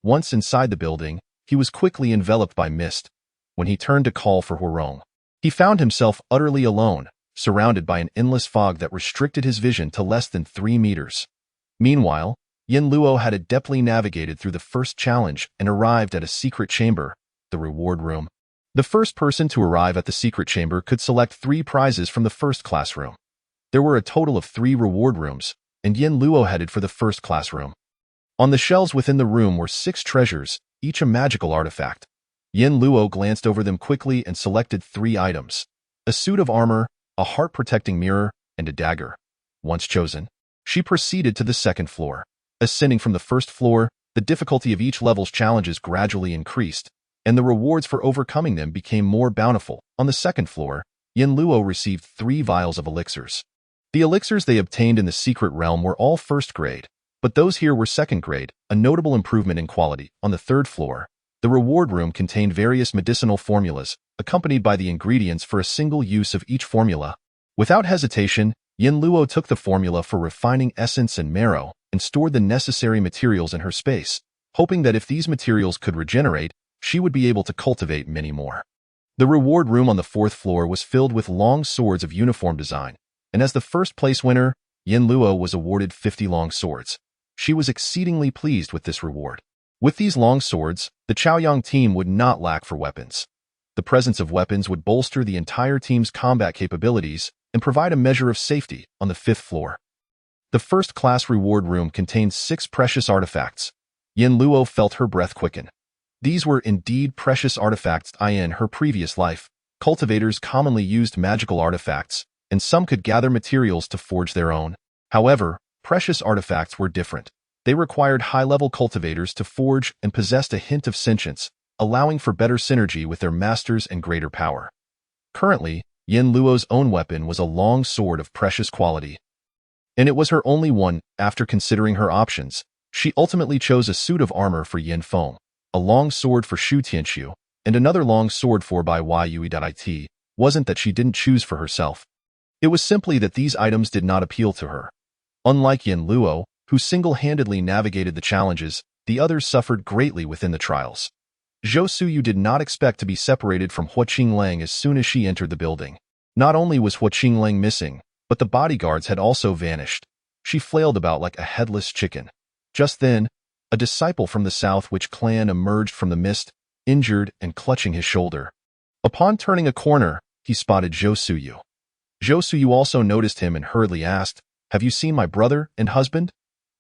Once inside the building, he was quickly enveloped by mist. When he turned to call for Huarong, he found himself utterly alone, surrounded by an endless fog that restricted his vision to less than 3 meters. Meanwhile, Yin Luo had adeptly navigated through the first challenge and arrived at a secret chamber, the reward room. The first person to arrive at the secret chamber could select 3 prizes from the first classroom. There were a total of 3 reward rooms, and Yin Luo headed for the first classroom. On the shelves within the room were 6 treasures, each a magical artifact. Yin Luo glanced over them quickly and selected 3 items: a suit of armor, a heart-protecting mirror, and a dagger. Once chosen, she proceeded to the second floor. Ascending from the first floor, the difficulty of each level's challenges gradually increased, and the rewards for overcoming them became more bountiful. On the second floor, Yin Luo received 3 vials of elixirs. The elixirs they obtained in the secret realm were all first grade, but those here were second grade, a notable improvement in quality. On the third floor, the reward room contained various medicinal formulas, accompanied by the ingredients for a single use of each formula. Without hesitation, Yin Luo took the formula for refining essence and marrow and stored the necessary materials in her space, hoping that if these materials could regenerate, she would be able to cultivate many more. The reward room on the 4th floor was filled with long swords of uniform design, and as the first place winner, Yin Luo was awarded 50 long swords. She was exceedingly pleased with this reward. With these long swords, the Chaoyang team would not lack for weapons. The presence of weapons would bolster the entire team's combat capabilities and provide a measure of safety. On the 5th floor, the first-class reward room contained 6 precious artifacts. Yin Luo felt her breath quicken. These were indeed precious artifacts. In her previous life, cultivators commonly used magical artifacts, and some could gather materials to forge their own. However, precious artifacts were different. They required high-level cultivators to forge and possessed a hint of sentience, allowing for better synergy with their masters and greater power. Currently, Yin Luo's own weapon was a long sword of precious quality, and it was her only one. After considering her options, she ultimately chose a suit of armor for Yin Feng, a long sword for Shu Tianxiu, and another long sword for Bai Yui.it. Wasn't that she didn't choose for herself. It was simply that these items did not appeal to her. Unlike Yin Luo, who single-handedly navigated the challenges, the others suffered greatly within the trials. Zhou Suyu did not expect to be separated from Hu Qinglang as soon as she entered the building. Not only was Hu Qinglang missing, but the bodyguards had also vanished. She flailed about like a headless chicken. Just then, a disciple from the South Witch clan emerged from the mist, injured and clutching his shoulder. Upon turning a corner, he spotted Zhou Suyu. Zhou Suyu also noticed him and hurriedly asked, "Have you seen my brother and husband?"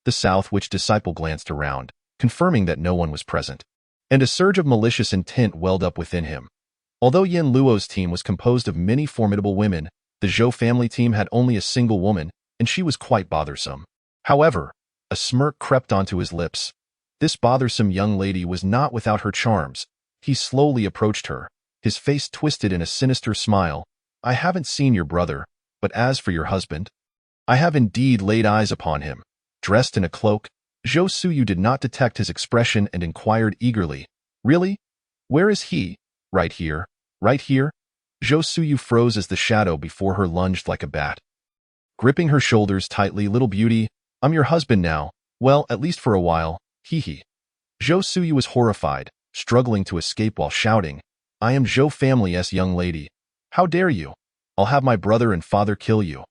The South Witch disciple glanced around, confirming that no one was present, and a surge of malicious intent welled up within him. Although Yin Luo's team was composed of many formidable women, the Zhou family team had only a single woman, and she was quite bothersome. However, a smirk crept onto his lips. This bothersome young lady was not without her charms. He slowly approached her, his face twisted in a sinister smile. "I haven't seen your brother, but as for your husband, I have indeed laid eyes upon him." Dressed in a cloak, Zhou Suyu did not detect his expression and inquired eagerly, "Really? Where is he?" "Right here. Right here?" Zhou Suyu froze as the shadow before her lunged like a bat. Gripping her shoulders tightly, "Little beauty, I'm your husband now. Well, at least for a while. Hee. Zhou Suyu was horrified, struggling to escape while shouting, "I am Zhou family's young lady. How dare you? I'll have my brother and father kill you."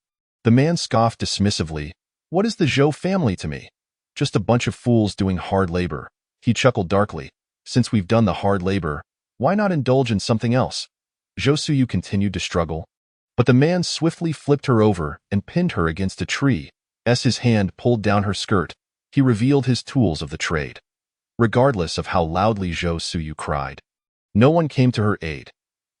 The man scoffed dismissively, What is the Zhou family to me? Just a bunch of fools doing hard labor. He chuckled darkly. Since we've done the hard labor, why not indulge in something else? Zhou Suyu continued to struggle, but the man swiftly flipped her over and pinned her against a tree. As his hand pulled down her skirt, he revealed his tools of the trade. Regardless of how loudly Zhou Suyu cried, no one came to her aid.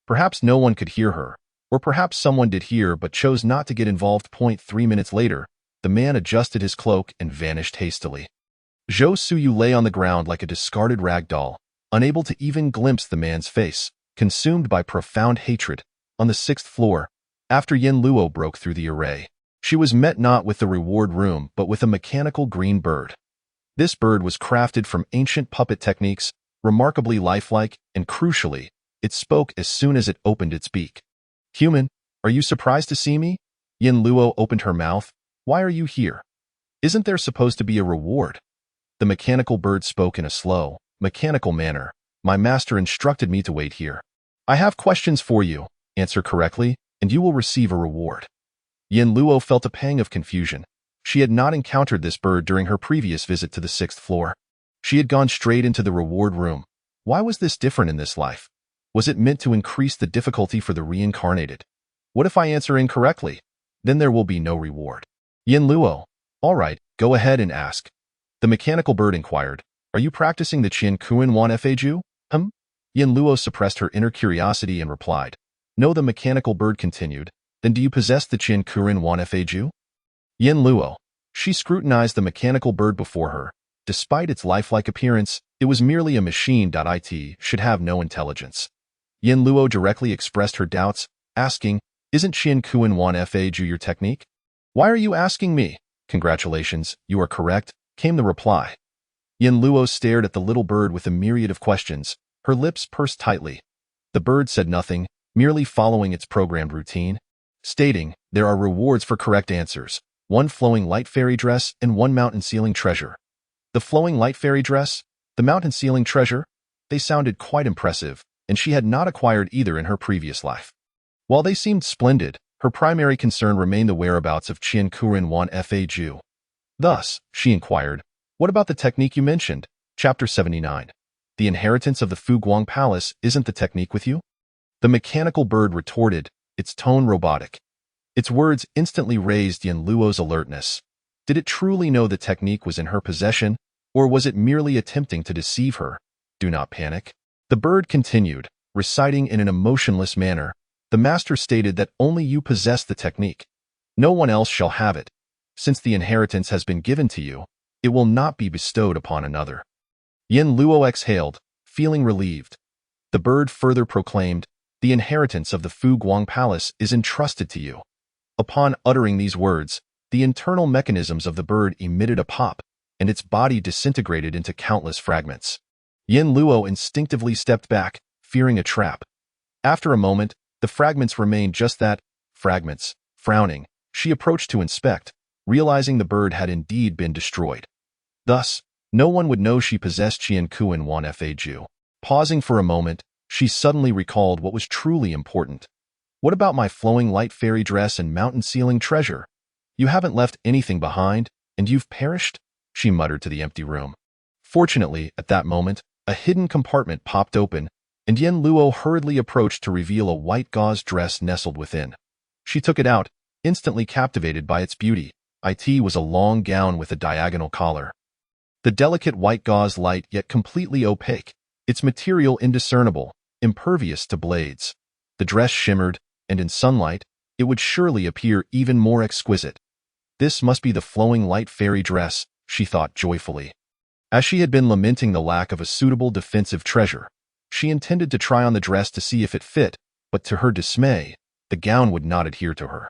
Perhaps no one could hear her, or perhaps someone did hear but chose not to get involved. 3 minutes later, the man adjusted his cloak and vanished hastily. Zhou Suyu lay on the ground like a discarded rag doll, unable to even glimpse the man's face, consumed by profound hatred. On the 6th floor, after Yin Luo broke through the array, she was met not with the reward room but with a mechanical green bird. This bird was crafted from ancient puppet techniques, remarkably lifelike, and crucially, it spoke as soon as it opened its beak. "Human, are you surprised to see me?" Yin Luo opened her mouth. "Why are you here? Isn't there supposed to be a reward?" The mechanical bird spoke in a slow, mechanical manner. "My master instructed me to wait here. I have questions for you. Answer correctly, and you will receive a reward." Yin Luo felt a pang of confusion. She had not encountered this bird during her previous visit to the 6th floor. She had gone straight into the reward room. Why was this different in this life? Was it meant to increase the difficulty for the reincarnated? What if I answer incorrectly? Then there will be no reward. Yin Luo, all right, go ahead and ask. The mechanical bird inquired, "Are you practicing the Qin Kuan Wan Faju?" Yin Luo suppressed her inner curiosity and replied, "No." The mechanical bird continued, "Then do you possess the Qin Kuan Wan Faju?" Yin Luo. She scrutinized the mechanical bird before her. Despite its lifelike appearance, it was merely a machine. It should have no intelligence. Yin Luo directly expressed her doubts, asking, "Isn't Qin Kuan Wan Faju your technique?" "Why are you asking me?" "Congratulations, you are correct," came the reply. Yin Luo stared at the little bird with a myriad of questions, her lips pursed tightly. The bird said nothing, merely following its programmed routine, stating, "There are rewards for correct answers. 1 flowing light fairy dress and 1 mountain ceiling treasure." The flowing light fairy dress, the mountain ceiling treasure, they sounded quite impressive, and she had not acquired either in her previous life. While they seemed splendid, her primary concern remained the whereabouts of Qin Kuan Wan Faju. Thus, she inquired, "What about the technique you mentioned?" Chapter 79. The inheritance of the Fu Guang Palace isn't the technique with you? The mechanical bird retorted, its tone robotic. Its words instantly raised Yin Luo's alertness. Did it truly know the technique was in her possession, or was it merely attempting to deceive her? "Do not panic." The bird continued, reciting in an emotionless manner. "The master stated that only you possess the technique. No one else shall have it. Since the inheritance has been given to you, it will not be bestowed upon another." Yin Luo exhaled, feeling relieved. The bird further proclaimed, "The inheritance of the Fu Guang Palace is entrusted to you." Upon uttering these words, the internal mechanisms of the bird emitted a pop, and its body disintegrated into countless fragments. Yin Luo instinctively stepped back, fearing a trap. After a moment, the fragments remained just that, fragments. Frowning, she approached to inspect, realizing the bird had indeed been destroyed. Thus, no one would know she possessed Qin Kuan Wan Faju. Pausing for a moment, she suddenly recalled what was truly important. "What about my flowing light fairy dress and mountain ceiling treasure? You haven't left anything behind, and you've perished?" she muttered to the empty room. Fortunately, at that moment, a hidden compartment popped open, and Yin Luo hurriedly approached to reveal a white gauze dress nestled within. She took it out, instantly captivated by its beauty. It was a long gown with a diagonal collar. The delicate white gauze light yet completely opaque, its material indiscernible, impervious to blades. The dress shimmered, and in sunlight, it would surely appear even more exquisite. This must be the flowing light fairy dress, she thought joyfully. As she had been lamenting the lack of a suitable defensive treasure, she intended to try on the dress to see if it fit, but to her dismay, the gown would not adhere to her.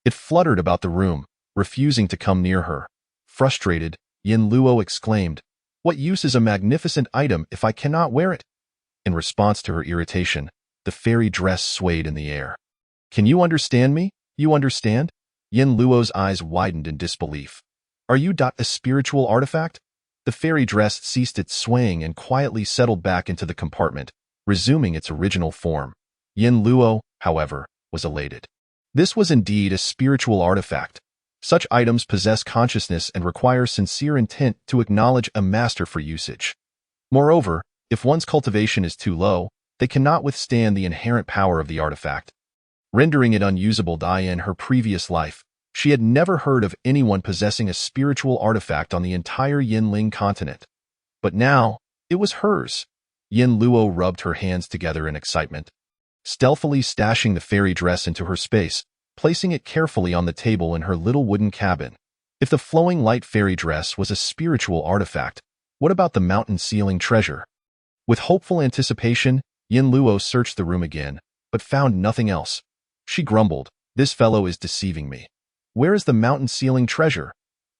It fluttered about the room, refusing to come near her. Frustrated, Yin Luo exclaimed, "What use is a magnificent item if I cannot wear it?" In response to her irritation, the fairy dress swayed in the air. "Can you understand me? You understand?" Yin Luo's eyes widened in disbelief. "Are you a spiritual artifact?" The fairy dress ceased its swaying and quietly settled back into the compartment, resuming its original form. Yin Luo, however, was elated. This was indeed a spiritual artifact. Such items possess consciousness and require sincere intent to acknowledge a master for usage. Moreover, if one's cultivation is too low, they cannot withstand the inherent power of the artifact, rendering it unusable. In her previous life, she had never heard of anyone possessing a spiritual artifact on the entire Yinling continent. But now, it was hers. Yin Luo rubbed her hands together in excitement, stealthily stashing the fairy dress into her space, placing it carefully on the table in her little wooden cabin. If the flowing light fairy dress was a spiritual artifact, what about the mountain ceiling treasure? With hopeful anticipation, Yin Luo searched the room again, but found nothing else. She grumbled, "This fellow is deceiving me. Where is the mountain ceiling treasure?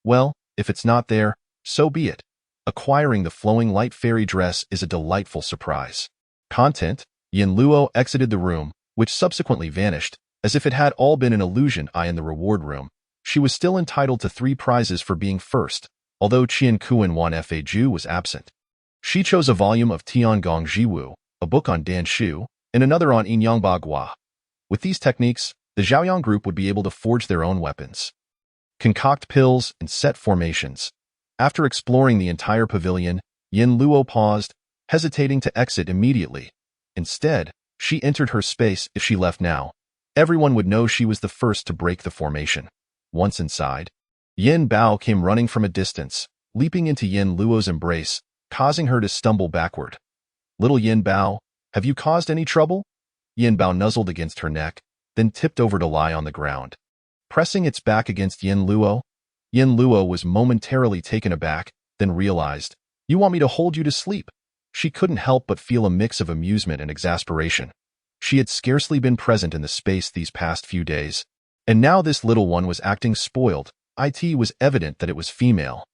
Well, if it's not there, so be it. Acquiring the flowing light fairy dress is a delightful surprise." Content, Yin Luo exited the room, which subsequently vanished, as if it had all been an illusion. In the reward room, she was still entitled to 3 prizes for being first, although Qian Kuan Wan Fa Ju was absent. She chose a volume of Tiangong Jiwu, a book on Dan Shu, and another on Yinyangba Gua. With these techniques, the Zhaoyang group would be able to forge their own weapons, concoct pills, and set formations. After exploring the entire pavilion, Yin Luo paused, hesitating to exit immediately. Instead, she entered her space. If she left now, everyone would know she was the first to break the formation. Once inside, Yin Bao came running from a distance, leaping into Yin Luo's embrace, causing her to stumble backward. "Little Yin Bao, have you caused any trouble?" Yin Bao nuzzled against her neck, then tipped over to lie on the ground. Pressing its back against Yin Luo was momentarily taken aback, then realized, "You want me to hold you to sleep?" She couldn't help but feel a mix of amusement and exasperation. She had scarcely been present in the space these past few days, and now this little one was acting spoiled. It was evident that it was female.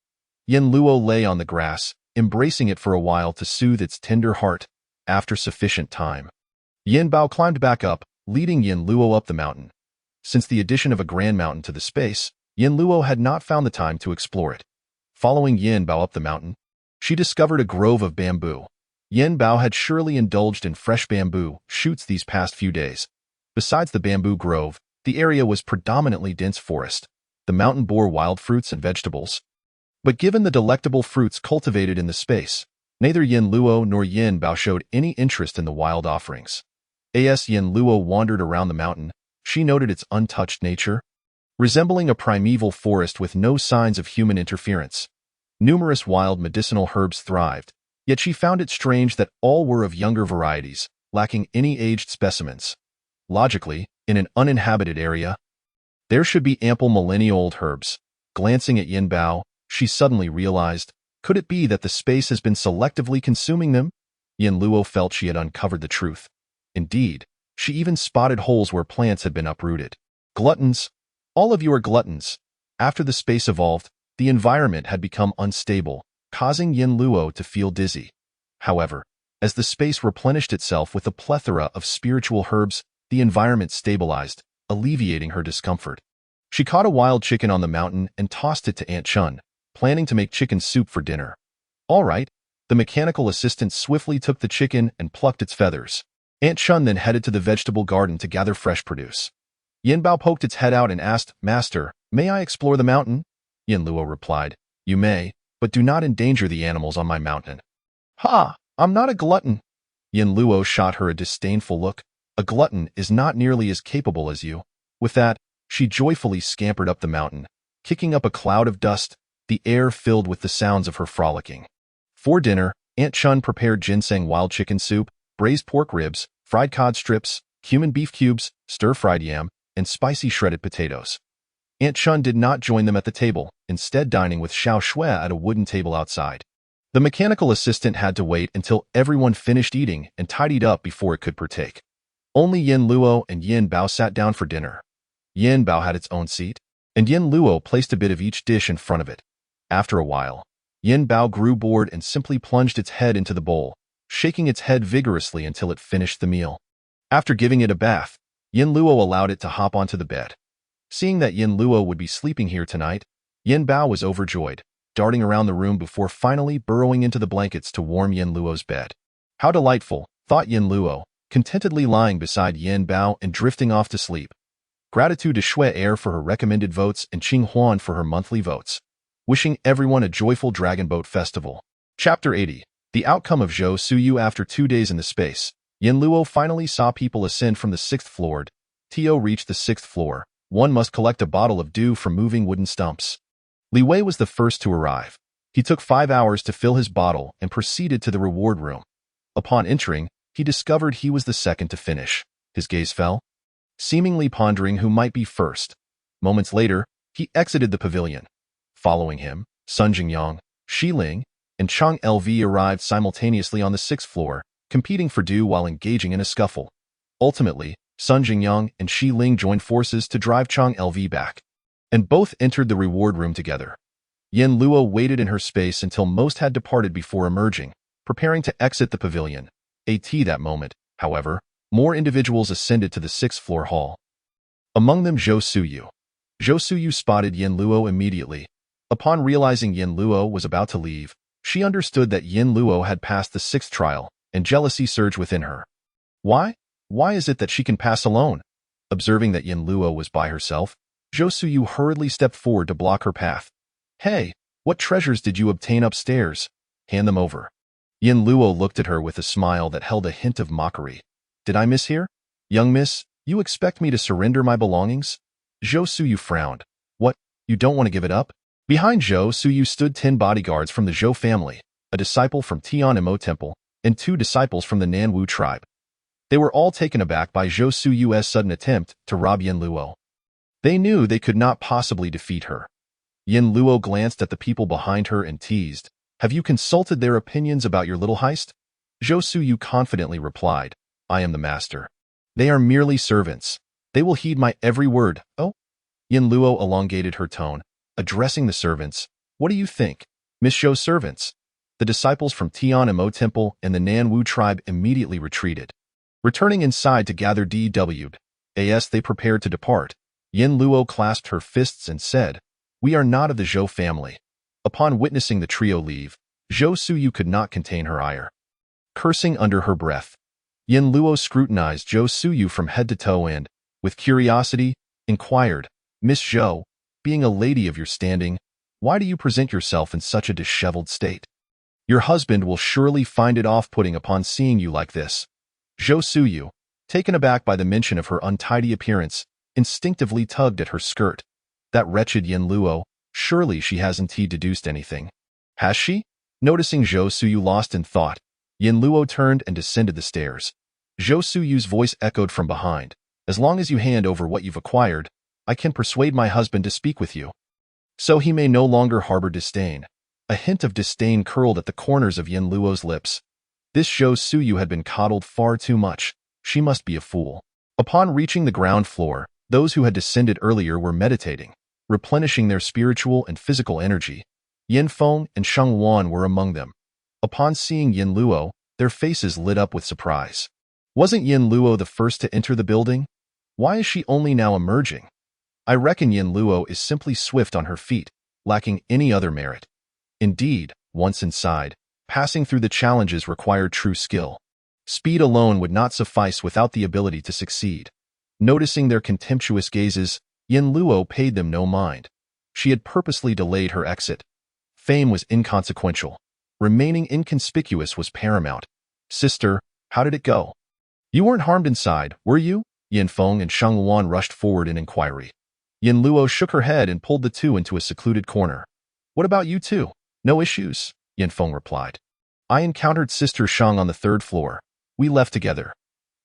Yin Luo lay on the grass, embracing it for a while to soothe its tender heart. After sufficient time, Yin Bao climbed back up, leading Yin Luo up the mountain. Since the addition of a grand mountain to the space, Yin Luo had not found the time to explore it. Following Yin Bao up the mountain, she discovered a grove of bamboo. Yin Bao had surely indulged in fresh bamboo shoots these past few days. Besides the bamboo grove, the area was predominantly dense forest. The mountain bore wild fruits and vegetables. But given the delectable fruits cultivated in the space, neither Yin Luo nor Yin Bao showed any interest in the wild offerings. As Yin Luo wandered around the mountain, she noted its untouched nature, resembling a primeval forest with no signs of human interference. Numerous wild medicinal herbs thrived, yet she found it strange that all were of younger varieties, lacking any aged specimens. Logically, in an uninhabited area, there should be ample millennia-old herbs. Glancing at Yin Bao, she suddenly realized, could it be that the space has been selectively consuming them? Yin Luo felt she had uncovered the truth. Indeed, she even spotted holes where plants had been uprooted. Gluttons! All of you are gluttons. After the space evolved, the environment had become unstable, causing Yin Luo to feel dizzy. However, as the space replenished itself with a plethora of spiritual herbs, the environment stabilized, alleviating her discomfort. She caught a wild chicken on the mountain and tossed it to Aunt Chun, planning to make chicken soup for dinner. All right, the mechanical assistant swiftly took the chicken and plucked its feathers. Aunt Chun then headed to the vegetable garden to gather fresh produce. Yin Bao poked its head out and asked, "Master, may I explore the mountain?" Yin Luo replied, "You may, but do not endanger the animals on my mountain." "Ha! I'm not a glutton." Yin Luo shot her a disdainful look. "A glutton is not nearly as capable as you." With that, she joyfully scampered up the mountain, kicking up a cloud of dust, the air filled with the sounds of her frolicking. For dinner, Aunt Chun prepared ginseng wild chicken soup, braised pork ribs, fried cod strips, cumin beef cubes, stir-fried yam, and spicy shredded potatoes. Aunt Chun did not join them at the table, instead dining with Xiao Shui at a wooden table outside. The mechanical assistant had to wait until everyone finished eating and tidied up before it could partake. Only Yin Luo and Yin Bao sat down for dinner. Yin Bao had its own seat, and Yin Luo placed a bit of each dish in front of it. After a while, Yin Bao grew bored and simply plunged its head into the bowl, shaking its head vigorously until it finished the meal. After giving it a bath, Yin Luo allowed it to hop onto the bed. Seeing that Yin Luo would be sleeping here tonight, Yin Bao was overjoyed, darting around the room before finally burrowing into the blankets to warm Yin Luo's bed. How delightful, thought Yin Luo, contentedly lying beside Yin Bao and drifting off to sleep. Gratitude to Shui Air for her recommended votes and Qing Huan for her monthly votes. Wishing everyone a joyful Dragon Boat Festival. Chapter 80. The outcome of Zhou Suyu. After 2 days in the space, Yin Luo finally saw people ascend from the 6th floor. Tio reached the 6th floor. One must collect a bottle of dew from moving wooden stumps. Li Wei was the first to arrive. He took 5 hours to fill his bottle and proceeded to the reward room. Upon entering, he discovered he was the second to finish. His gaze fell, seemingly pondering who might be first. Moments later, he exited the pavilion. Following him, Sun Jingyang, Shi Ling, and Chang LV arrived simultaneously on the 6th floor, competing for dew while engaging in a scuffle. Ultimately, Sun Jingyang and Shi Ling joined forces to drive Chang LV back, and both entered the reward room together. Yin Luo waited in her space until most had departed before emerging, preparing to exit the pavilion. At that moment, however, more individuals ascended to the 6th floor hall. Among them Zhou Suyu. Zhou Suyu spotted Yin Luo immediately. Upon realizing Yin Luo was about to leave, she understood that Yin Luo had passed the 6th trial, and jealousy surged within her. Why? Why is it that she can pass alone? Observing that Yin Luo was by herself, Zhou Suyu hurriedly stepped forward to block her path. Hey, what treasures did you obtain upstairs? Hand them over. Yin Luo looked at her with a smile that held a hint of mockery. Did I miss here? Young miss, you expect me to surrender my belongings? Zhou Suyu frowned. What, you don't want to give it up? Behind Zhou Suyu stood 10 bodyguards from the Zhou family, a disciple from Tianmo Temple, and 2 disciples from the Nanwu tribe. They were all taken aback by Zhou Suyu's sudden attempt to rob Yin Luo. They knew they could not possibly defeat her. Yin Luo glanced at the people behind her and teased, Have you consulted their opinions about your little heist? Zhou Suyu confidently replied, I am the master. They are merely servants. They will heed my every word. Oh? Yin Luo elongated her tone, addressing the servants. What do you think, Miss Zhou's servants? The disciples from Tianmo Temple and the Nanwu tribe immediately retreated. Returning inside to gather DW, as they prepared to depart, Yin Luo clasped her fists and said, We are not of the Zhou family. Upon witnessing the trio leave, Zhou Suyu could not contain her ire. Cursing under her breath, Yin Luo scrutinized Zhou Suyu from head to toe and, with curiosity, inquired, Miss Zhou, being a lady of your standing, why do you present yourself in such a disheveled state? Your husband will surely find it off-putting upon seeing you like this. Zhou Suyu, taken aback by the mention of her untidy appearance, instinctively tugged at her skirt. That wretched Yin Luo, surely she hasn't deduced anything. Has she? Noticing Zhou Suyu lost in thought, Yin Luo turned and descended the stairs. Zhou Suyu's voice echoed from behind. As long as you hand over what you've acquired, I can persuade my husband to speak with you. So he may no longer harbor disdain. A hint of disdain curled at the corners of Yin Luo's lips. This Zhou Suyu had been coddled far too much. She must be a fool. Upon reaching the ground floor, those who had descended earlier were meditating, replenishing their spiritual and physical energy. Yin Feng and Sheng Wan were among them. Upon seeing Yin Luo, their faces lit up with surprise. Wasn't Yin Luo the first to enter the building? Why is she only now emerging? I reckon Yin Luo is simply swift on her feet, lacking any other merit. Indeed, once inside, passing through the challenges required true skill. Speed alone would not suffice without the ability to succeed. Noticing their contemptuous gazes, Yin Luo paid them no mind. She had purposely delayed her exit. Fame was inconsequential. Remaining inconspicuous was paramount. Sister, how did it go? You weren't harmed inside, were you? Yin Feng and Sheng Wan rushed forward in inquiry. Yin Luo shook her head and pulled the two into a secluded corner. What about you two? No issues, Yin Feng replied. I encountered Sister Sheng on the 3rd floor. We left together.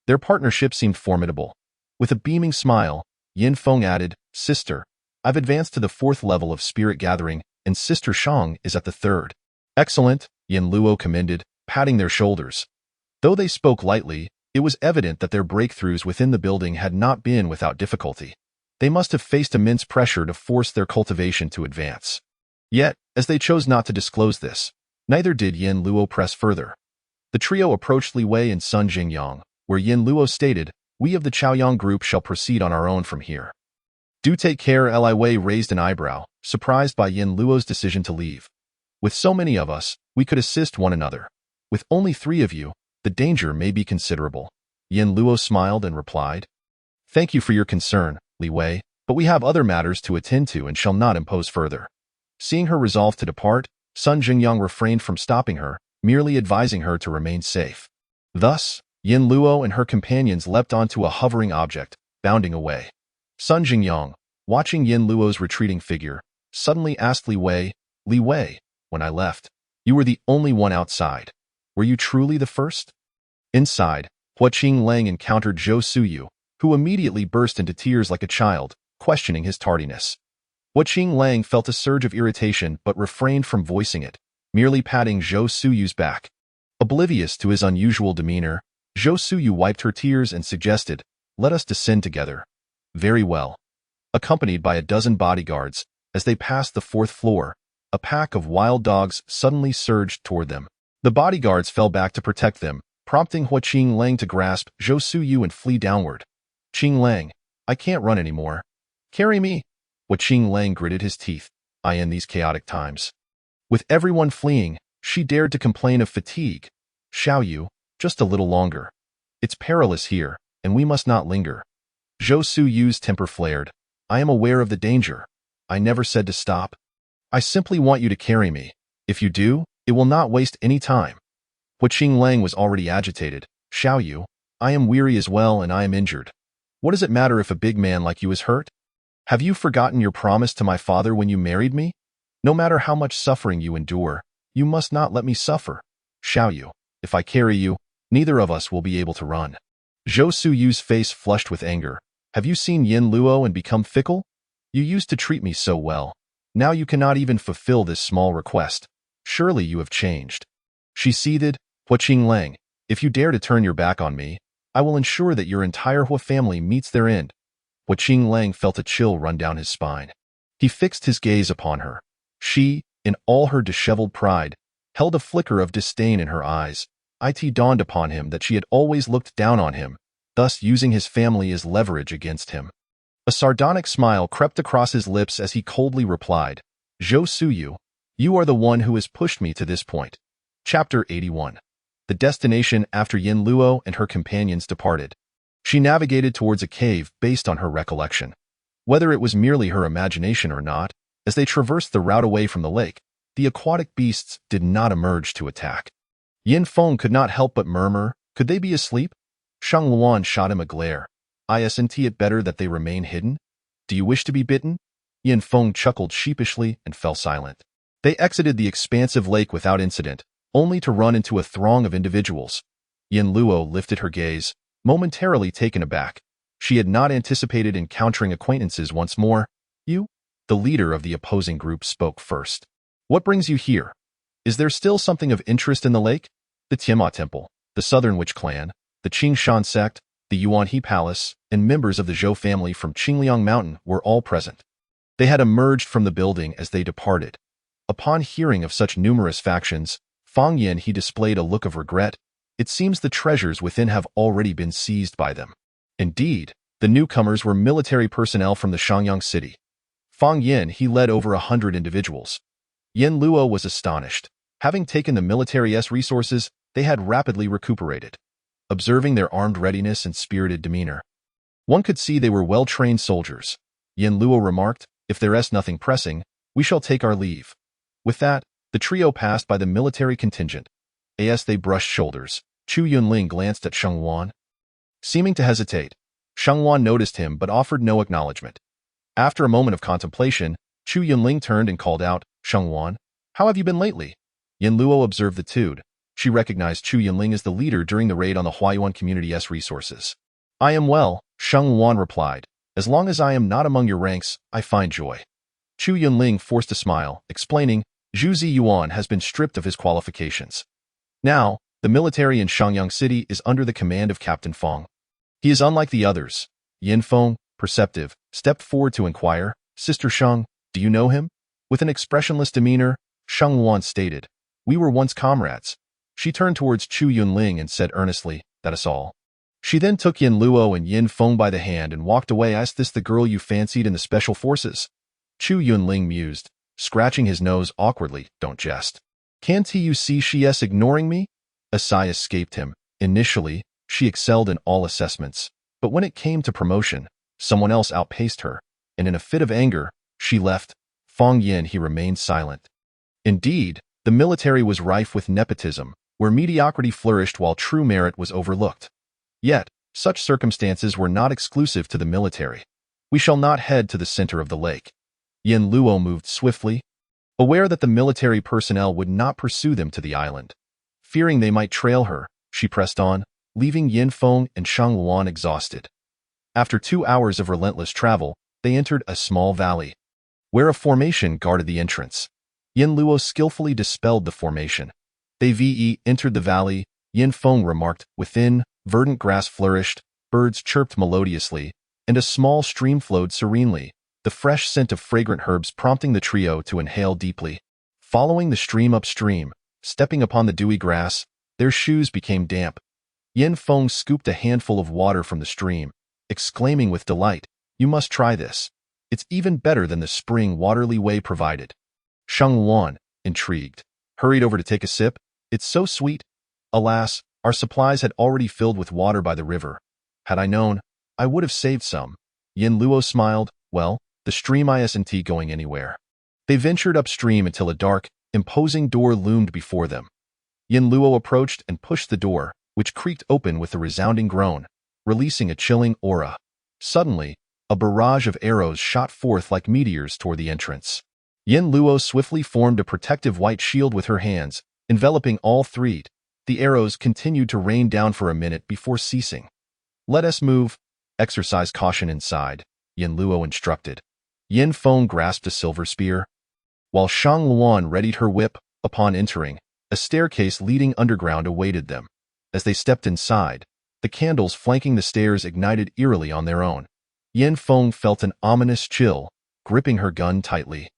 Their partnership seemed formidable. With a beaming smile, Yin Feng added, Sister, I've advanced to the 4th level of spirit gathering, and Sister Sheng is at the 3rd. Excellent, Yin Luo commended, patting their shoulders. Though they spoke lightly, it was evident that their breakthroughs within the building had not been without difficulty. They must have faced immense pressure to force their cultivation to advance. Yet, as they chose not to disclose this, neither did Yin Luo press further. The trio approached Li Wei and Sun Jingyang, where Yin Luo stated, We of the Chaoyang group shall proceed on our own from here. Do take care. Li Wei raised an eyebrow, surprised by Yin Luo's decision to leave. With so many of us, we could assist one another. With only 3 of you, the danger may be considerable. Yin Luo smiled and replied, Thank you for your concern, Li Wei, but we have other matters to attend to and shall not impose further. Seeing her resolve to depart, Sun Jingyang refrained from stopping her, merely advising her to remain safe. Thus, Yin Luo and her companions leapt onto a hovering object, bounding away. Sun Jingyang, watching Yin Luo's retreating figure, suddenly asked Li Wei, when I left, you were the only one outside. Were you truly the first? Inside, Hua Qinglang encountered Zhou Suyu, who immediately burst into tears like a child, questioning his tardiness. Hua Qinglang felt a surge of irritation but refrained from voicing it, merely patting Zhou Suyu's back. Oblivious to his unusual demeanor, Zhou Suyu wiped her tears and suggested, "Let us descend together." Very well. Accompanied by a dozen bodyguards, as they passed the 4th floor, a pack of wild dogs suddenly surged toward them. The bodyguards fell back to protect them, prompting Hua Qinglang to grasp Zhou Suyu and flee downward. "Qinglang, I can't run anymore. Carry me." Hua Qinglang gritted his teeth, in these chaotic times. With everyone fleeing, she dared to complain of fatigue. "Xiaoyu, just a little longer. It's perilous here, and we must not linger." Zhou Suyu's temper flared. "I am aware of the danger. I never said to stop. I simply want you to carry me. If you do, it will not waste any time." Hua Qinglang was already agitated. "Xiaoyu, I am weary as well and I am injured. What does it matter if a big man like you is hurt? Have you forgotten your promise to my father when you married me? No matter how much suffering you endure, you must not let me suffer. Xiaoyu, if I carry you, neither of us will be able to run." Zhou Suyu's face flushed with anger. "Have you seen Yin Luo and become fickle? You used to treat me so well. Now you cannot even fulfill this small request. Surely you have changed." She seethed. "Hua Qinglang, if you dare to turn your back on me, I will ensure that your entire Hua family meets their end." Hua Qinglang felt a chill run down his spine. He fixed his gaze upon her. She, in all her disheveled pride, held a flicker of disdain in her eyes. It dawned upon him that she had always looked down on him, thus using his family as leverage against him. A sardonic smile crept across his lips as he coldly replied, "Zhou Suyu, you are the one who has pushed me to this point." Chapter 81. The destination after Yin Luo and her companions departed. She navigated towards a cave based on her recollection. Whether it was merely her imagination or not, as they traversed the route away from the lake, the aquatic beasts did not emerge to attack. Yin Feng could not help but murmur, "Could they be asleep?" Shang Luan shot him a glare. "Isn't it better that they remain hidden? Do you wish to be bitten?" Yin Feng chuckled sheepishly and fell silent. They exited the expansive lake without incident, only to run into a throng of individuals. Yin Luo lifted her gaze, momentarily taken aback. She had not anticipated encountering acquaintances once more. "You?" The leader of the opposing group spoke first. "What brings you here? Is there still something of interest in the lake?" The Tianma Temple, the Southern Witch Clan, the Qingshan Sect, the Yuanhe Palace, and members of the Zhou family from Qingliang Mountain were all present. They had emerged from the building as they departed. Upon hearing of such numerous factions, Fang Yin he displayed a look of regret. It seems the treasures within have already been seized by them. Indeed, the newcomers were military personnel from the Shangyang city. Fang Yin he led over 100 individuals. Yin Luo was astonished. Having taken the military's resources, they had rapidly recuperated. Observing their armed readiness and spirited demeanor, one could see they were well-trained soldiers. Yin Luo remarked, "If there's nothing pressing, we shall take our leave." With that, the trio passed by the military contingent. As they brushed shoulders, Chu Yunling glanced at Sheng Wan. Seeming to hesitate, Sheng Wan noticed him but offered no acknowledgement. After a moment of contemplation, Chu Yunling turned and called out, "Sheng Wan, how have you been lately?" Yin Luo observed the tude. She recognized Chu Yunling as the leader during the raid on the Huayuan community's resources. "I am well," Sheng Wan replied. "As long as I am not among your ranks, I find joy." Chu Yunling forced a smile, explaining, "Zhu Ziyuan has been stripped of his qualifications. Now, the military in Shangyang City is under the command of Captain Feng. He is unlike the others." Yin Feng, perceptive, stepped forward to inquire, "Sister Sheng, do you know him?" With an expressionless demeanor, Sheng Wan stated, "We were once comrades." She turned towards Chu Yunling and said earnestly, "That is all." She then took Yin Luo and Yin Feng by the hand and walked away. "Is this the girl you fancied in the special forces?" Chu Yunling mused, scratching his nose awkwardly. "Don't jest. Can't you see she's ignoring me?" A sigh escaped him. Initially, she excelled in all assessments, but when it came to promotion, Someone else outpaced her, and in a fit of anger, she left. Fong Yin, he remained silent. Indeed, the military was rife with nepotism, where mediocrity flourished while true merit was overlooked. Yet, such circumstances were not exclusive to the military. We shall not head to the center of the lake. Yin Luo moved swiftly, aware that the military personnel would not pursue them to the island. Fearing they might trail her, she pressed on, leaving Yin Feng and Shang Luan exhausted. After 2 hours of relentless travel, they entered a small valley, where a formation guarded the entrance. Yin Luo skillfully dispelled the formation. They entered the valley. Yin Feng remarked, within, verdant grass flourished, birds chirped melodiously, and a small stream flowed serenely, the fresh scent of fragrant herbs prompting the trio to inhale deeply. Following the stream upstream, stepping upon the dewy grass, their shoes became damp. Yin Feng scooped a handful of water from the stream, exclaiming with delight, "You must try this. It's even better than the spring water Li Wei provided." Shang Luan, intrigued, hurried over to take a sip. "It's so sweet." Alas, our supplies had already filled with water by the river. Had I known, I would have saved some. Yin Luo smiled. Well, the stream isn't going anywhere. They ventured upstream until a dark, imposing door loomed before them. Yin Luo approached and pushed the door, which creaked open with a resounding groan, releasing a chilling aura. Suddenly, a barrage of arrows shot forth like meteors toward the entrance. Yin Luo swiftly formed a protective white shield with her hands, enveloping all three. The arrows continued to rain down for a minute before ceasing. "Let us move. Exercise caution inside," Yin Luo instructed. Yin Feng grasped a silver spear, while Shang Luan readied her whip. Upon entering, a staircase leading underground awaited them. As they stepped inside, the candles flanking the stairs ignited eerily on their own. Yin Feng felt an ominous chill, gripping her gun tightly.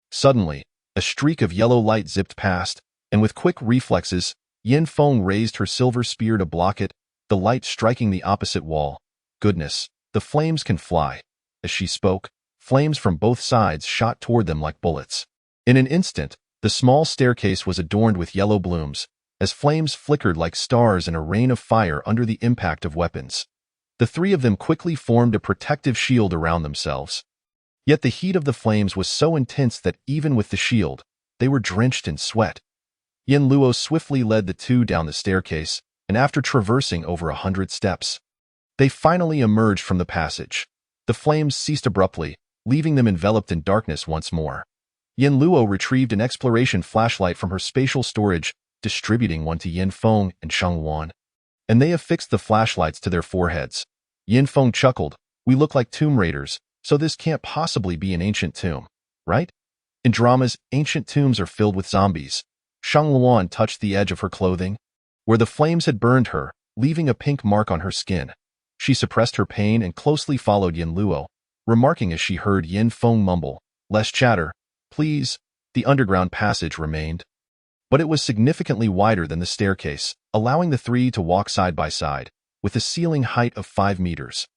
Suddenly, a streak of yellow light zipped past, and with quick reflexes, Yin Feng raised her silver spear to block it, the light striking the opposite wall. "Goodness, the flames can fly." As she spoke, flames from both sides shot toward them like bullets. In an instant, the small staircase was adorned with yellow blooms, as flames flickered like stars in a rain of fire under the impact of weapons. The three of them quickly formed a protective shield around themselves. Yet the heat of the flames was so intense that even with the shield, they were drenched in sweat. Yin Luo swiftly led the two down the staircase, and after traversing over 100 steps, they finally emerged from the passage. The flames ceased abruptly, leaving them enveloped in darkness once more. Yin Luo retrieved an exploration flashlight from her spatial storage, distributing one to Yin Feng and Shang Luan, and they affixed the flashlights to their foreheads. Yin Feng chuckled, "We look like tomb raiders, so this can't possibly be an ancient tomb, right? In dramas, ancient tombs are filled with zombies." Shang Luan touched the edge of her clothing, where the flames had burned her, leaving a pink mark on her skin. She suppressed her pain and closely followed Yin Luo, remarking as she heard Yin Feng mumble, "Less chatter, please." The underground passage remained, but it was significantly wider than the staircase, allowing the three to walk side by side, with a ceiling height of 5 meters.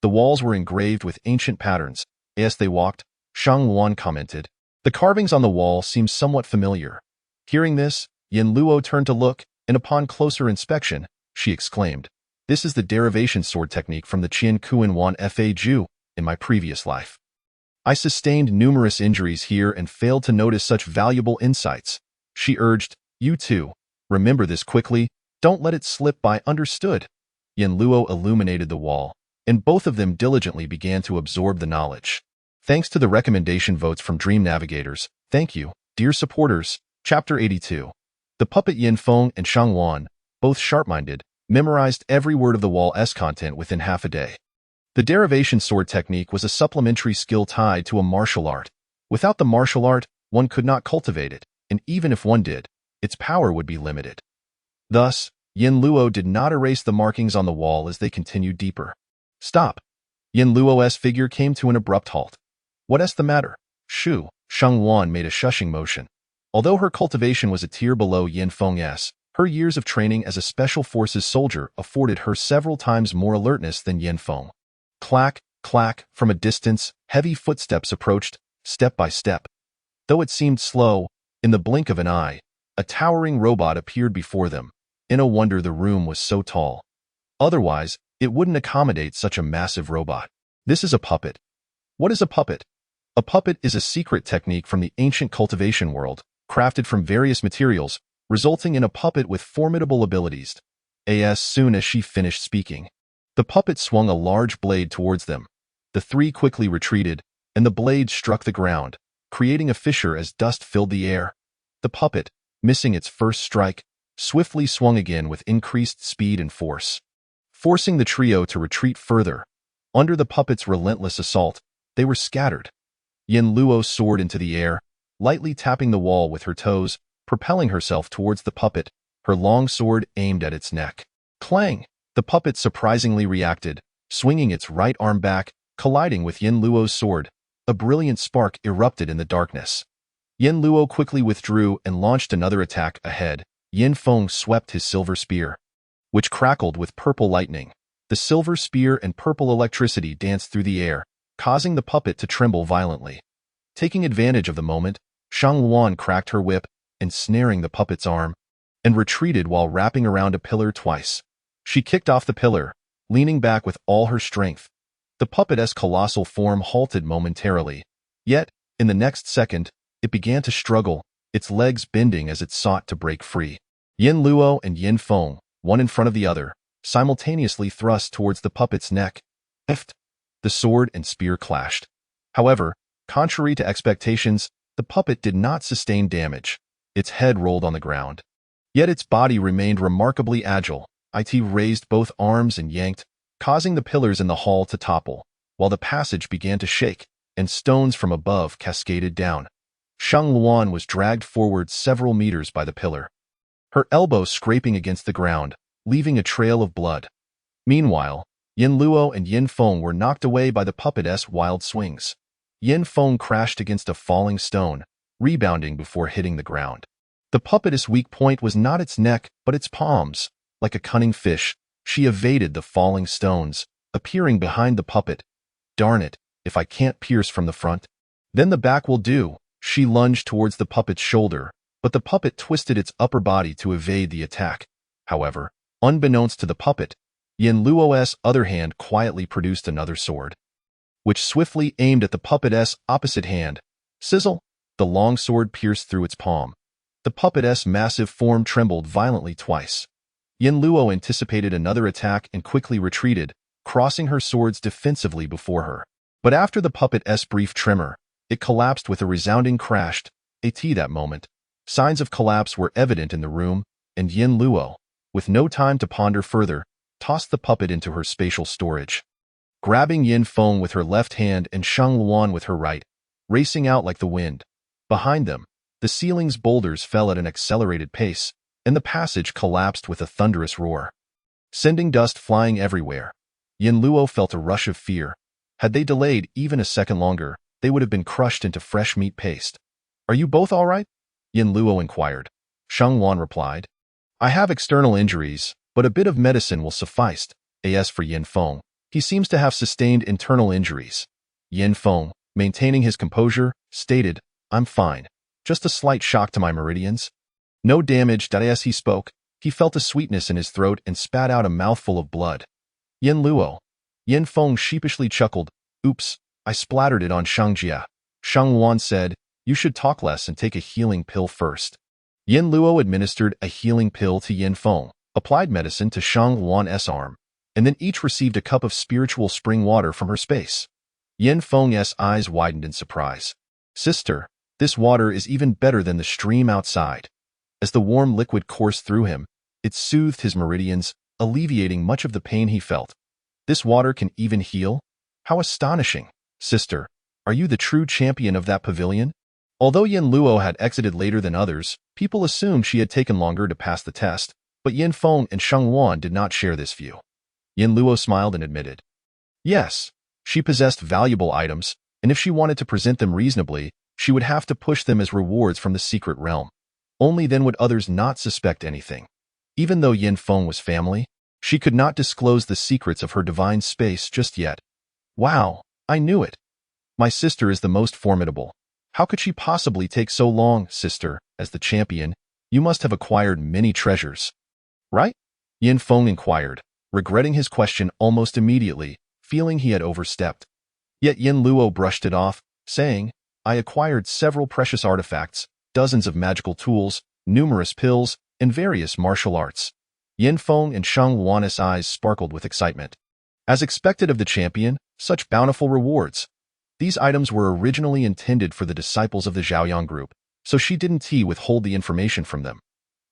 The walls were engraved with ancient patterns. As they walked, Shang Luan commented, "The carvings on the wall seem somewhat familiar." Hearing this, Yin Luo turned to look, and upon closer inspection, she exclaimed, "This is the derivation sword technique from the Qian Kuan Wan Fa Ju in my previous life. I sustained numerous injuries here and failed to notice such valuable insights." She urged, "You too. Remember this quickly. Don't let it slip by. Understood?" Yin Luo illuminated the wall, and both of them diligently began to absorb the knowledge. Thanks to the recommendation votes from Dream Navigators. Thank you, dear supporters. Chapter 82. The puppet Yin Feng and Shang Luan, both sharp-minded, memorized every word of the wall's content within half a day. The derivation sword technique was a supplementary skill tied to a martial art. Without the martial art, one could not cultivate it, and even if one did, its power would be limited. Thus, Yin Luo did not erase the markings on the wall as they continued deeper. "Stop." Yin Luo's figure came to an abrupt halt. "What's the matter?" "Shoo." Shang Luan made a shushing motion. Although her cultivation was a tier below Yin Feng's, her years of training as a special forces soldier afforded her several times more alertness than Yin Feng. Clack, clack, from a distance, heavy footsteps approached, step by step. Though it seemed slow, in the blink of an eye, a towering robot appeared before them. No wonder the room was so tall. Otherwise, it wouldn't accommodate such a massive robot. This is a puppet. What is a puppet? A puppet is a secret technique from the ancient cultivation world, crafted from various materials, resulting in a puppet with formidable abilities. As soon as she finished speaking, the puppet swung a large blade towards them. The three quickly retreated, and the blade struck the ground, creating a fissure as dust filled the air. The puppet, missing its first strike, swiftly swung again with increased speed and force, forcing the trio to retreat further. Under the puppet's relentless assault, they were scattered. Yin Luo soared into the air, lightly tapping the wall with her toes, propelling herself towards the puppet, her long sword aimed at its neck. Clang! The puppet surprisingly reacted, swinging its right arm back, colliding with Yin Luo's sword. A brilliant spark erupted in the darkness. Yin Luo quickly withdrew and launched another attack ahead. Yin Feng swept his silver spear, which crackled with purple lightning. The silver spear and purple electricity danced through the air, causing the puppet to tremble violently. Taking advantage of the moment, Shang Luan cracked her whip, ensnaring the puppet's arm, and retreated while wrapping around a pillar twice. She kicked off the pillar, leaning back with all her strength. The puppet's colossal form halted momentarily. Yet, in the next second, it began to struggle, its legs bending as it sought to break free. Yin Luo and Yin Feng, one in front of the other, simultaneously thrust towards the puppet's neck. The sword and spear clashed. However, contrary to expectations, the puppet did not sustain damage. Its head rolled on the ground. Yet its body remained remarkably agile. It raised both arms and yanked, causing the pillars in the hall to topple, while the passage began to shake, and stones from above cascaded down. Shang Luan was dragged forward several meters by the pillar, her elbow scraping against the ground, leaving a trail of blood. Meanwhile, Yin Luo and Yin Feng were knocked away by the puppet's wild swings. Yin Feng crashed against a falling stone, rebounding before hitting the ground. The puppet's weak point was not its neck, but its palms. Like a cunning fish, she evaded the falling stones, appearing behind the puppet. Darn it, if I can't pierce from the front, then the back will do. She lunged towards the puppet's shoulder, but the puppet twisted its upper body to evade the attack. However, unbeknownst to the puppet, Yin Luo's other hand quietly produced another sword, which swiftly aimed at the puppet's opposite hand. Sizzle! The long sword pierced through its palm. The puppet's massive form trembled violently twice. Yin Luo anticipated another attack and quickly retreated, crossing her swords defensively before her. But after the puppet's brief tremor, it collapsed with a resounding crash. That moment, signs of collapse were evident in the room, and Yin Luo, with no time to ponder further, tossed the puppet into her spatial storage. Grabbing Yin Feng with her left hand and Shang Luan with her right, racing out like the wind. Behind them, the ceiling's boulders fell at an accelerated pace, and the passage collapsed with a thunderous roar, sending dust flying everywhere. Yin Luo felt a rush of fear. Had they delayed even a second longer, they would have been crushed into fresh meat paste. Are you both all right? Yin Luo inquired. Shang Luan replied. I have external injuries, but a bit of medicine will suffice. As for Yin Feng, he seems to have sustained internal injuries. Yin Feng, maintaining his composure, stated, I'm fine. Just a slight shock to my meridians. No damage. As he spoke, he felt a sweetness in his throat and spat out a mouthful of blood. Yin Luo. Yin Feng sheepishly chuckled. Oops, I splattered it on Shangjia. Shang Luan said, you should talk less and take a healing pill first. Yin Luo administered a healing pill to Yin Feng, applied medicine to Shang Luan's arm, and then each received a cup of spiritual spring water from her space. Yin Feng's eyes widened in surprise. Sister, this water is even better than the stream outside. As the warm liquid coursed through him, it soothed his meridians, alleviating much of the pain he felt. This water can even heal? How astonishing! Sister, are you the true champion of that pavilion? Although Yin Luo had exited later than others, people assumed she had taken longer to pass the test, but Yin Feng and Shang Luan did not share this view. Yin Luo smiled and admitted. Yes, she possessed valuable items, and if she wanted to present them reasonably, she would have to push them as rewards from the secret realm. Only then would others not suspect anything. Even though Yin Feng was family, she could not disclose the secrets of her divine space just yet. Wow, I knew it. My sister is the most formidable. How could she possibly take so long, sister? As the champion, you must have acquired many treasures, right? Yin Feng inquired, regretting his question almost immediately, feeling he had overstepped. Yet Yin Luo brushed it off, saying, I acquired several precious artifacts, dozens of magical tools, numerous pills, and various martial arts. Yin Feng and Shang Luan's eyes sparkled with excitement. As expected of the champion, such bountiful rewards. These items were originally intended for the disciples of the Zhaoyang group, so she didn't withhold the information from them.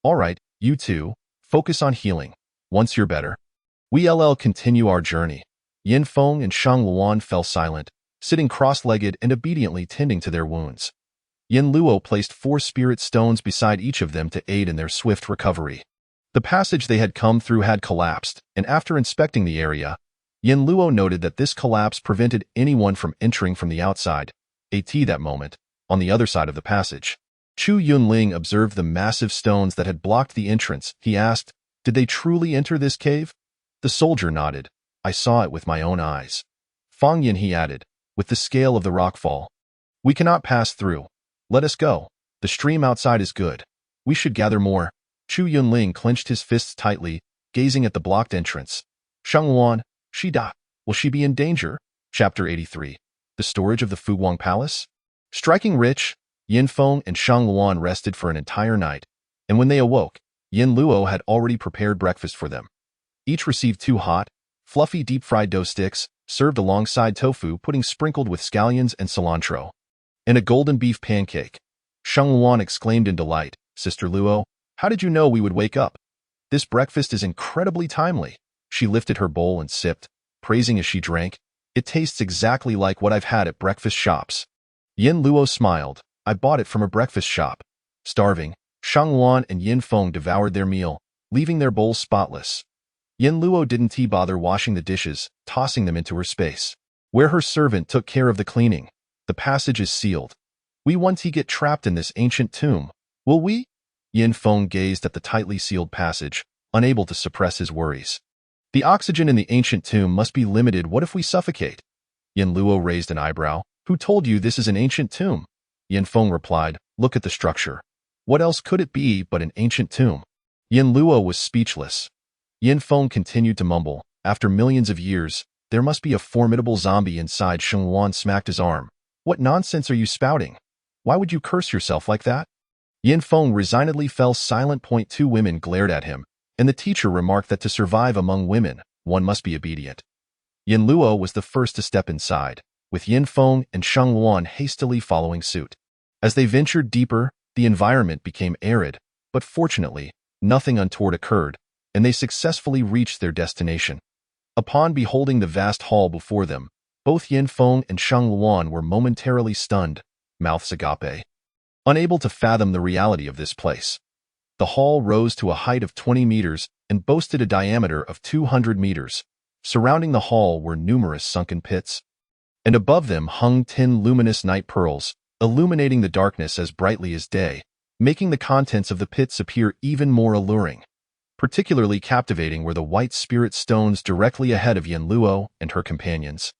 All right, you two, focus on healing. Once you're better, we'll continue our journey. Yin Feng and Shang Luan fell silent, sitting cross-legged and obediently tending to their wounds. Yin Luo placed 4 spirit stones beside each of them to aid in their swift recovery. The passage they had come through had collapsed, and after inspecting the area, Yin Luo noted that this collapse prevented anyone from entering from the outside. That moment, on the other side of the passage, Chu Yunling observed the massive stones that had blocked the entrance. He asked, Did they truly enter this cave? The soldier nodded. I saw it with my own eyes. Fang Yin, he added, with the scale of the rockfall. We cannot pass through. Let us go. The stream outside is good. We should gather more. Chu Yunling clenched his fists tightly, gazing at the blocked entrance. Shangluan, will she be in danger? Chapter 83. The storage of the Fuguang Palace? Striking rich, Yin Feng and Shang Luan rested for an entire night, and when they awoke, Yin Luo had already prepared breakfast for them. Each received 2 hot, fluffy deep-fried dough sticks, served alongside tofu pudding sprinkled with scallions and cilantro, and a golden beef pancake. Shang Luan exclaimed in delight, Sister Luo, how did you know we would wake up? This breakfast is incredibly timely. She lifted her bowl and sipped, praising as she drank. It tastes exactly like what I've had at breakfast shops. Yin Luo smiled. I bought it from a breakfast shop. Starving, Shang Luan and Yin Feng devoured their meal, leaving their bowls spotless. Yin Luo didn't bother washing the dishes, tossing them into her space, where her servant took care of the cleaning. The passage is sealed. We won't get trapped in this ancient tomb, will we? Yin Feng gazed at the tightly sealed passage, unable to suppress his worries. The oxygen in the ancient tomb must be limited. What if we suffocate? Yin Luo raised an eyebrow. Who told you this is an ancient tomb? Yin Feng replied, Look at the structure. What else could it be but an ancient tomb? Yin Luo was speechless. Yin Feng continued to mumble, After millions of years, there must be a formidable zombie inside. Sheng Luan smacked his arm. What nonsense are you spouting? Why would you curse yourself like that? Yin Feng resignedly fell silent. 2 women glared at him, and the teacher remarked that to survive among women, one must be obedient. Yin Luo was the first to step inside, with Yin Feng and Shang Luan hastily following suit. As they ventured deeper, the environment became arid, but fortunately, nothing untoward occurred, and they successfully reached their destination. Upon beholding the vast hall before them, both Yin Feng and Shang Luan were momentarily stunned, mouths agape, unable to fathom the reality of this place. The hall rose to a height of 20 meters and boasted a diameter of 200 meters. Surrounding the hall were numerous sunken pits, and above them hung 10 luminous night pearls, illuminating the darkness as brightly as day, making the contents of the pits appear even more alluring. Particularly captivating were the white spirit stones directly ahead of Yin Luo and her companions,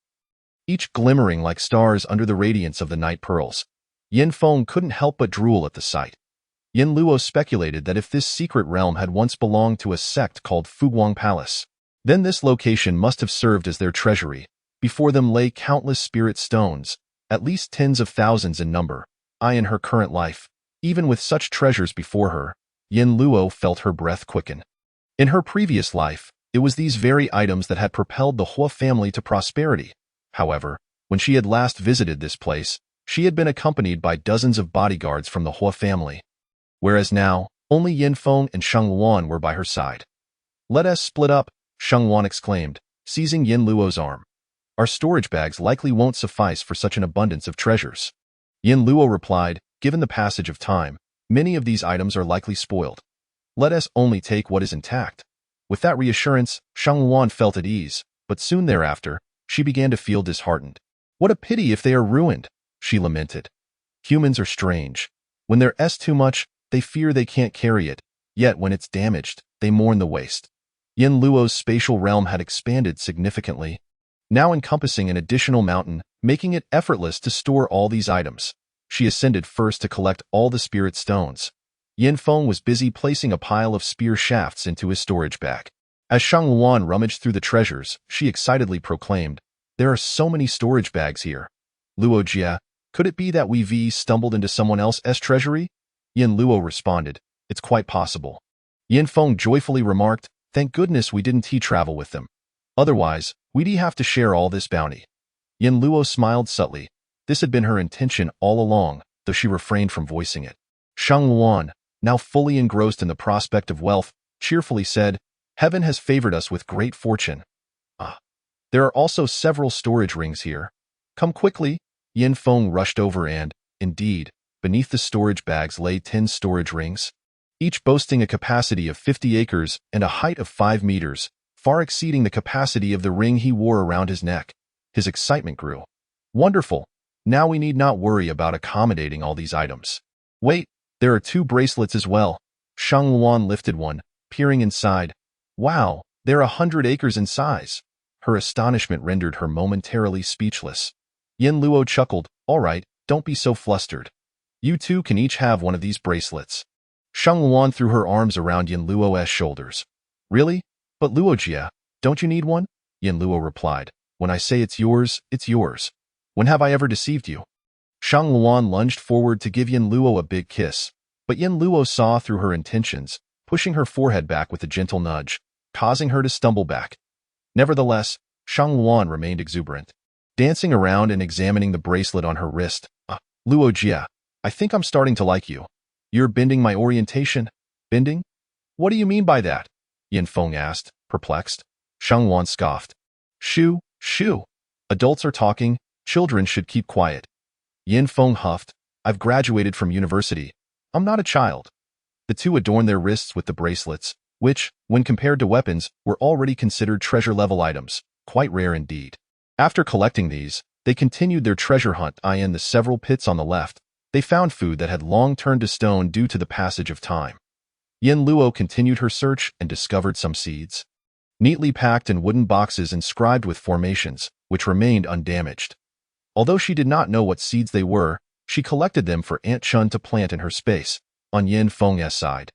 each glimmering like stars under the radiance of the night pearls. Yin Feng couldn't help but drool at the sight. Yin Luo speculated that if this secret realm had once belonged to a sect called Fuguang Palace, then this location must have served as their treasury. Before them lay countless spirit stones, at least tens of thousands in number. In her current life, even with such treasures before her, Yin Luo felt her breath quicken. In her previous life, it was these very items that had propelled the Hua family to prosperity. However, when she had last visited this place, she had been accompanied by dozens of bodyguards from the Hua family, whereas now, only Yin Feng and Shang Luan were by her side. Let us split up, Shang Luan exclaimed, seizing Yin Luo's arm. Our storage bags likely won't suffice for such an abundance of treasures. Yin Luo replied, Given the passage of time, many of these items are likely spoiled. Let us only take what is intact. With that reassurance, Shang Luan felt at ease, but soon thereafter, she began to feel disheartened. What a pity if they are ruined, she lamented. Humans are strange. When there's too much, they fear they can't carry it, yet when it's damaged, they mourn the waste. Yin Luo's spatial realm had expanded significantly, now encompassing an additional mountain, making it effortless to store all these items. She ascended first to collect all the spirit stones. Yin Feng was busy placing a pile of spear shafts into his storage bag. As Shang Luan rummaged through the treasures, she excitedly proclaimed, There are so many storage bags here. Luo Jia, could it be that we stumbled into someone else's treasury? Yin Luo responded, it's quite possible. Yin Feng joyfully remarked, thank goodness we didn't travel with them. Otherwise, we'd have to share all this bounty. Yin Luo smiled subtly. This had been her intention all along, though she refrained from voicing it. Shang Luan, now fully engrossed in the prospect of wealth, cheerfully said, heaven has favored us with great fortune. There are also several storage rings here. Come quickly. Yin Feng rushed over and, indeed, beneath the storage bags lay 10 storage rings, each boasting a capacity of 50 acres and a height of 5 meters, far exceeding the capacity of the ring he wore around his neck. His excitement grew. Wonderful. Now we need not worry about accommodating all these items. Wait, there are 2 bracelets as well. Shang Luan lifted one, peering inside. Wow, they're 100 acres in size. Her astonishment rendered her momentarily speechless. Yin Luo chuckled, all right, don't be so flustered. You two can each have one of these bracelets. Shang Luan threw her arms around Yin Luo's shoulders. Really? But Luo Jia, don't you need one? Yin Luo replied, when I say it's yours, it's yours. When have I ever deceived you? Shang Luan lunged forward to give Yin Luo a big kiss, but Yin Luo saw through her intentions, pushing her forehead back with a gentle nudge, causing her to stumble back. Nevertheless, Shang Luan remained exuberant, dancing around and examining the bracelet on her wrist. Luo Jia, I think I'm starting to like you. You're bending my orientation. Bending? What do you mean by that? Yin Feng asked, perplexed. Shang Luan scoffed. Shoo, shoo. Adults are talking, children should keep quiet. Yin Feng huffed, I've graduated from university. I'm not a child. The two adorned their wrists with the bracelets, which, when compared to weapons, were already considered treasure-level items, quite rare indeed. After collecting these, they continued their treasure hunt. In the several pits on the left, they found food that had long turned to stone due to the passage of time. Yin Luo continued her search and discovered some seeds, neatly packed in wooden boxes inscribed with formations, which remained undamaged. Although she did not know what seeds they were, she collected them for Aunt Chun to plant in her space, on Yin Feng's side.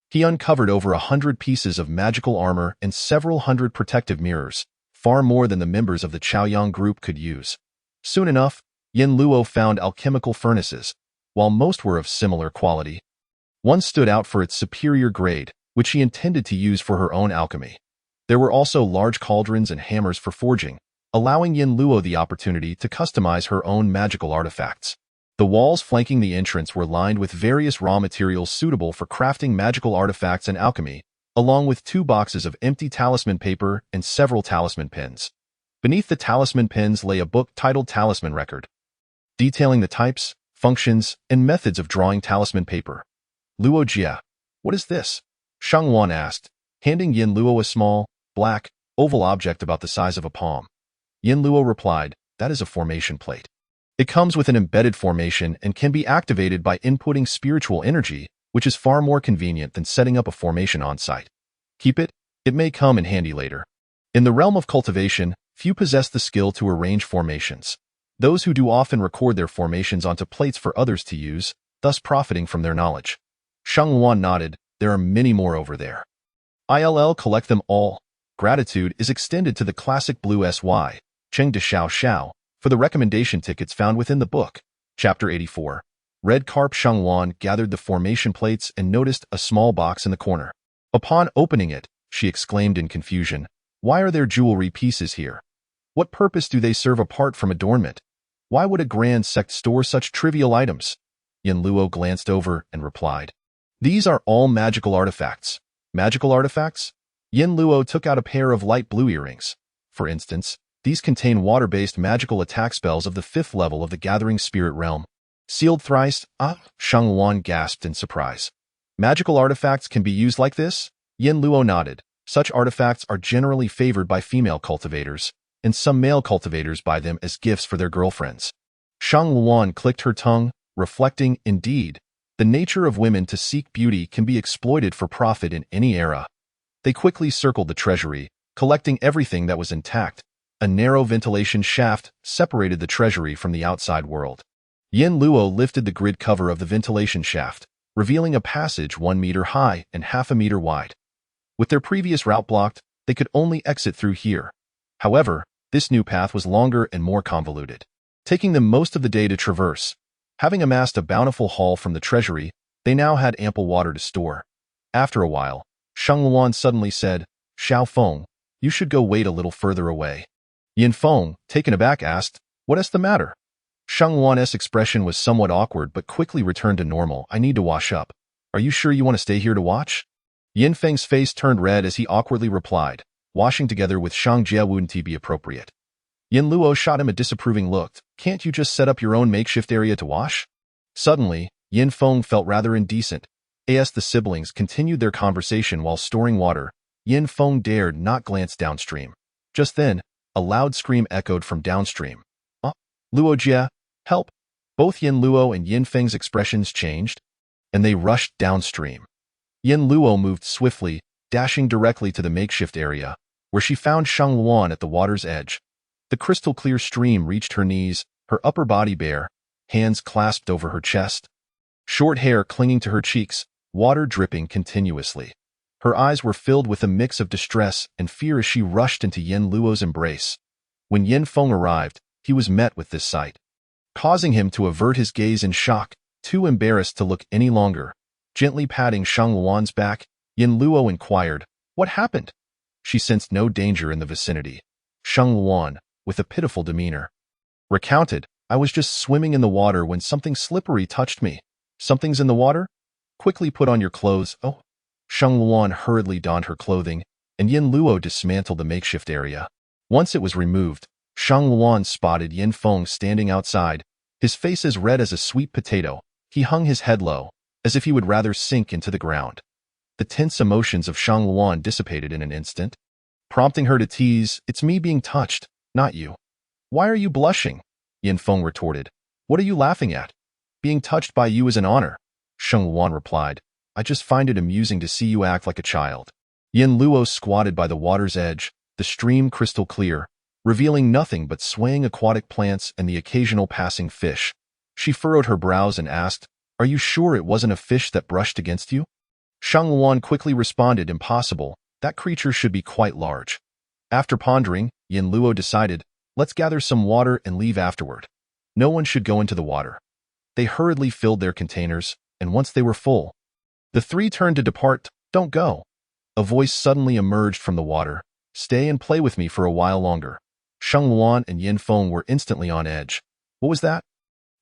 He uncovered over 100 pieces of magical armor and several hundred protective mirrors, far more than the members of the Chaoyang group could use. Soon enough, Yin Luo found alchemical furnaces, while most were of similar quality. One stood out for its superior grade, which she intended to use for her own alchemy. There were also large cauldrons and hammers for forging, allowing Yin Luo the opportunity to customize her own magical artifacts. The walls flanking the entrance were lined with various raw materials suitable for crafting magical artifacts and alchemy, along with 2 boxes of empty talisman paper and several talisman pens. Beneath the talisman pens lay a book titled Talisman Record, detailing the types, functions, and methods of drawing talisman paper. Luo Jia, what is this? Shang Luan asked, handing Yin Luo a small, black, oval object about the size of a palm. Yin Luo replied, that is a formation plate. It comes with an embedded formation and can be activated by inputting spiritual energy, which is far more convenient than setting up a formation on-site. Keep it, it may come in handy later. In the realm of cultivation, few possess the skill to arrange formations. Those who do often record their formations onto plates for others to use, thus profiting from their knowledge. Shang Luan nodded, there are many more over there. I'll collect them all. Gratitude is extended to the classic Blue SY, Cheng de Xiao Xiao, for the recommendation tickets found within the book. Chapter 84. Red Carp. Shang Luan gathered the formation plates and noticed a small box in the corner. Upon opening it, she exclaimed in confusion, why are there jewelry pieces here? What purpose do they serve apart from adornment? Why would a grand sect store such trivial items? Yin Luo glanced over and replied, these are all magical artifacts. Magical artifacts? Yin Luo took out a pair of light blue earrings. For instance, these contain water-based magical attack spells of the 5th level of the Gathering Spirit Realm. Sealed thrice? Shang Luan gasped in surprise. Magical artifacts can be used like this? Yin Luo nodded. Such artifacts are generally favored by female cultivators, and some male cultivators buy them as gifts for their girlfriends. Shang Luan clicked her tongue, reflecting, indeed, the nature of women to seek beauty can be exploited for profit in any era. They quickly circled the treasury, collecting everything that was intact. A narrow ventilation shaft separated the treasury from the outside world. Yin Luo lifted the grid cover of the ventilation shaft, revealing a passage 1 meter high and half a meter wide. With their previous route blocked, they could only exit through here. However, This new path was longer and more convoluted, taking them most of the day to traverse. Having amassed a bountiful haul from the treasury, they now had ample water to store. After a while, Shang Luan suddenly said, "Xiao Feng, you should go wait a little further away." Yin Feng, taken aback, asked, "What is the matter?" Shang Luan's expression was somewhat awkward but quickly returned to normal. "I need to wash up. Are you sure you want to stay here to watch?" Yin Feng's face turned red as he awkwardly replied, "Washing together with Shang Jie wouldn't be appropriate." Yin Luo shot him a disapproving look. "Can't you just set up your own makeshift area to wash?" Suddenly, Yin Feng felt rather indecent. As the siblings continued their conversation while storing water, Yin Feng dared not glance downstream. Just then, a loud scream echoed from downstream. Luo Jie, help!" Both Yin Luo and Yin Feng's expressions changed, and they rushed downstream. Yin Luo moved swiftly, dashing directly to the makeshift area, where she found Shang Luan at the water's edge. The crystal-clear stream reached her knees, her upper body bare, hands clasped over her chest. Short hair clinging to her cheeks, water dripping continuously. Her eyes were filled with a mix of distress and fear as she rushed into Yin Luo's embrace. When Yin Feng arrived, he was met with this sight, causing him to avert his gaze in shock, too embarrassed to look any longer. Gently patting Shang Luan's back, Yin Luo inquired, "What happened?" She sensed no danger in the vicinity. Shang Luan, with a pitiful demeanor, recounted, "I was just swimming in the water when something slippery touched me." "Something's in the water? Quickly put on your clothes." "Oh." Shang Luan hurriedly donned her clothing, and Yin Luo dismantled the makeshift area. Once it was removed, Shang Luan spotted Yin Feng standing outside, his face as red as a sweet potato. He hung his head low, as if he would rather sink into the ground. The tense emotions of Shang Luan dissipated in an instant, prompting her to tease, "It's me being touched, not you." "Why are you blushing?" Yin Feng retorted. "What are you laughing at? Being touched by you is an honor." Shang Luan replied, "I just find it amusing to see you act like a child." Yin Luo squatted by the water's edge, the stream crystal clear, revealing nothing but swaying aquatic plants and the occasional passing fish. She furrowed her brows and asked, "Are you sure it wasn't a fish that brushed against you?" Shang Luan quickly responded, "Impossible. That creature should be quite large." After pondering, Yin Luo decided, "Let's gather some water and leave afterward. No one should go into the water." They hurriedly filled their containers, and once they were full, the three turned to depart. "Don't go." A voice suddenly emerged from the water. "Stay and play with me for a while longer." Shang Luan and Yin Feng were instantly on edge. What was that?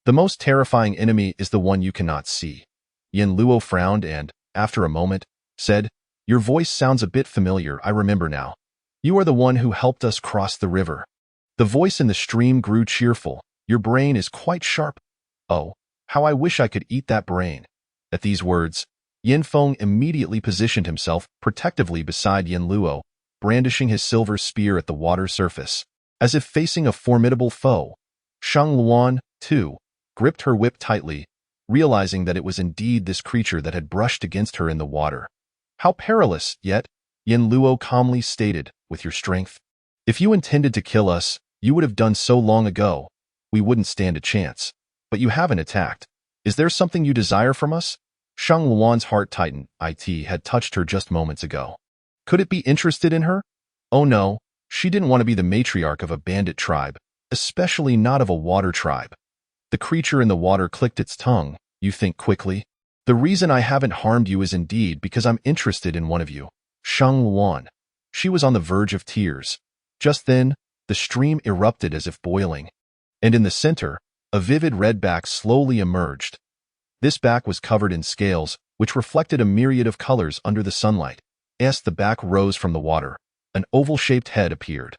"The most terrifying enemy is the one you cannot see." Yin Luo frowned and, after a moment, said, "Your voice sounds a bit familiar. I remember now. You are the one who helped us cross the river." The voice in the stream grew cheerful. "Your brain is quite sharp. Oh, how I wish I could eat that brain." At these words, Yin Feng immediately positioned himself protectively beside Yin Luo, brandishing his silver spear at the water surface, as if facing a formidable foe. Shang Luan, too, gripped her whip tightly, realizing that it was indeed this creature that had brushed against her in the water. "How perilous, yet," Yin Luo calmly stated, "with your strength. If you intended to kill us, you would have done so long ago. We wouldn't stand a chance. But you haven't attacked. Is there something you desire from us?" Shang Luan's heart tightened. It had touched her just moments ago. Could it be interested in her? Oh no, she didn't want to be the matriarch of a bandit tribe, especially not of a water tribe. The creature in the water clicked its tongue. "You think quickly. The reason I haven't harmed you is indeed because I'm interested in one of you." Shang Luan. She was on the verge of tears. Just then, the stream erupted as if boiling, and in the center, a vivid red back slowly emerged. This back was covered in scales, which reflected a myriad of colors under the sunlight. As the back rose from the water, an oval-shaped head appeared.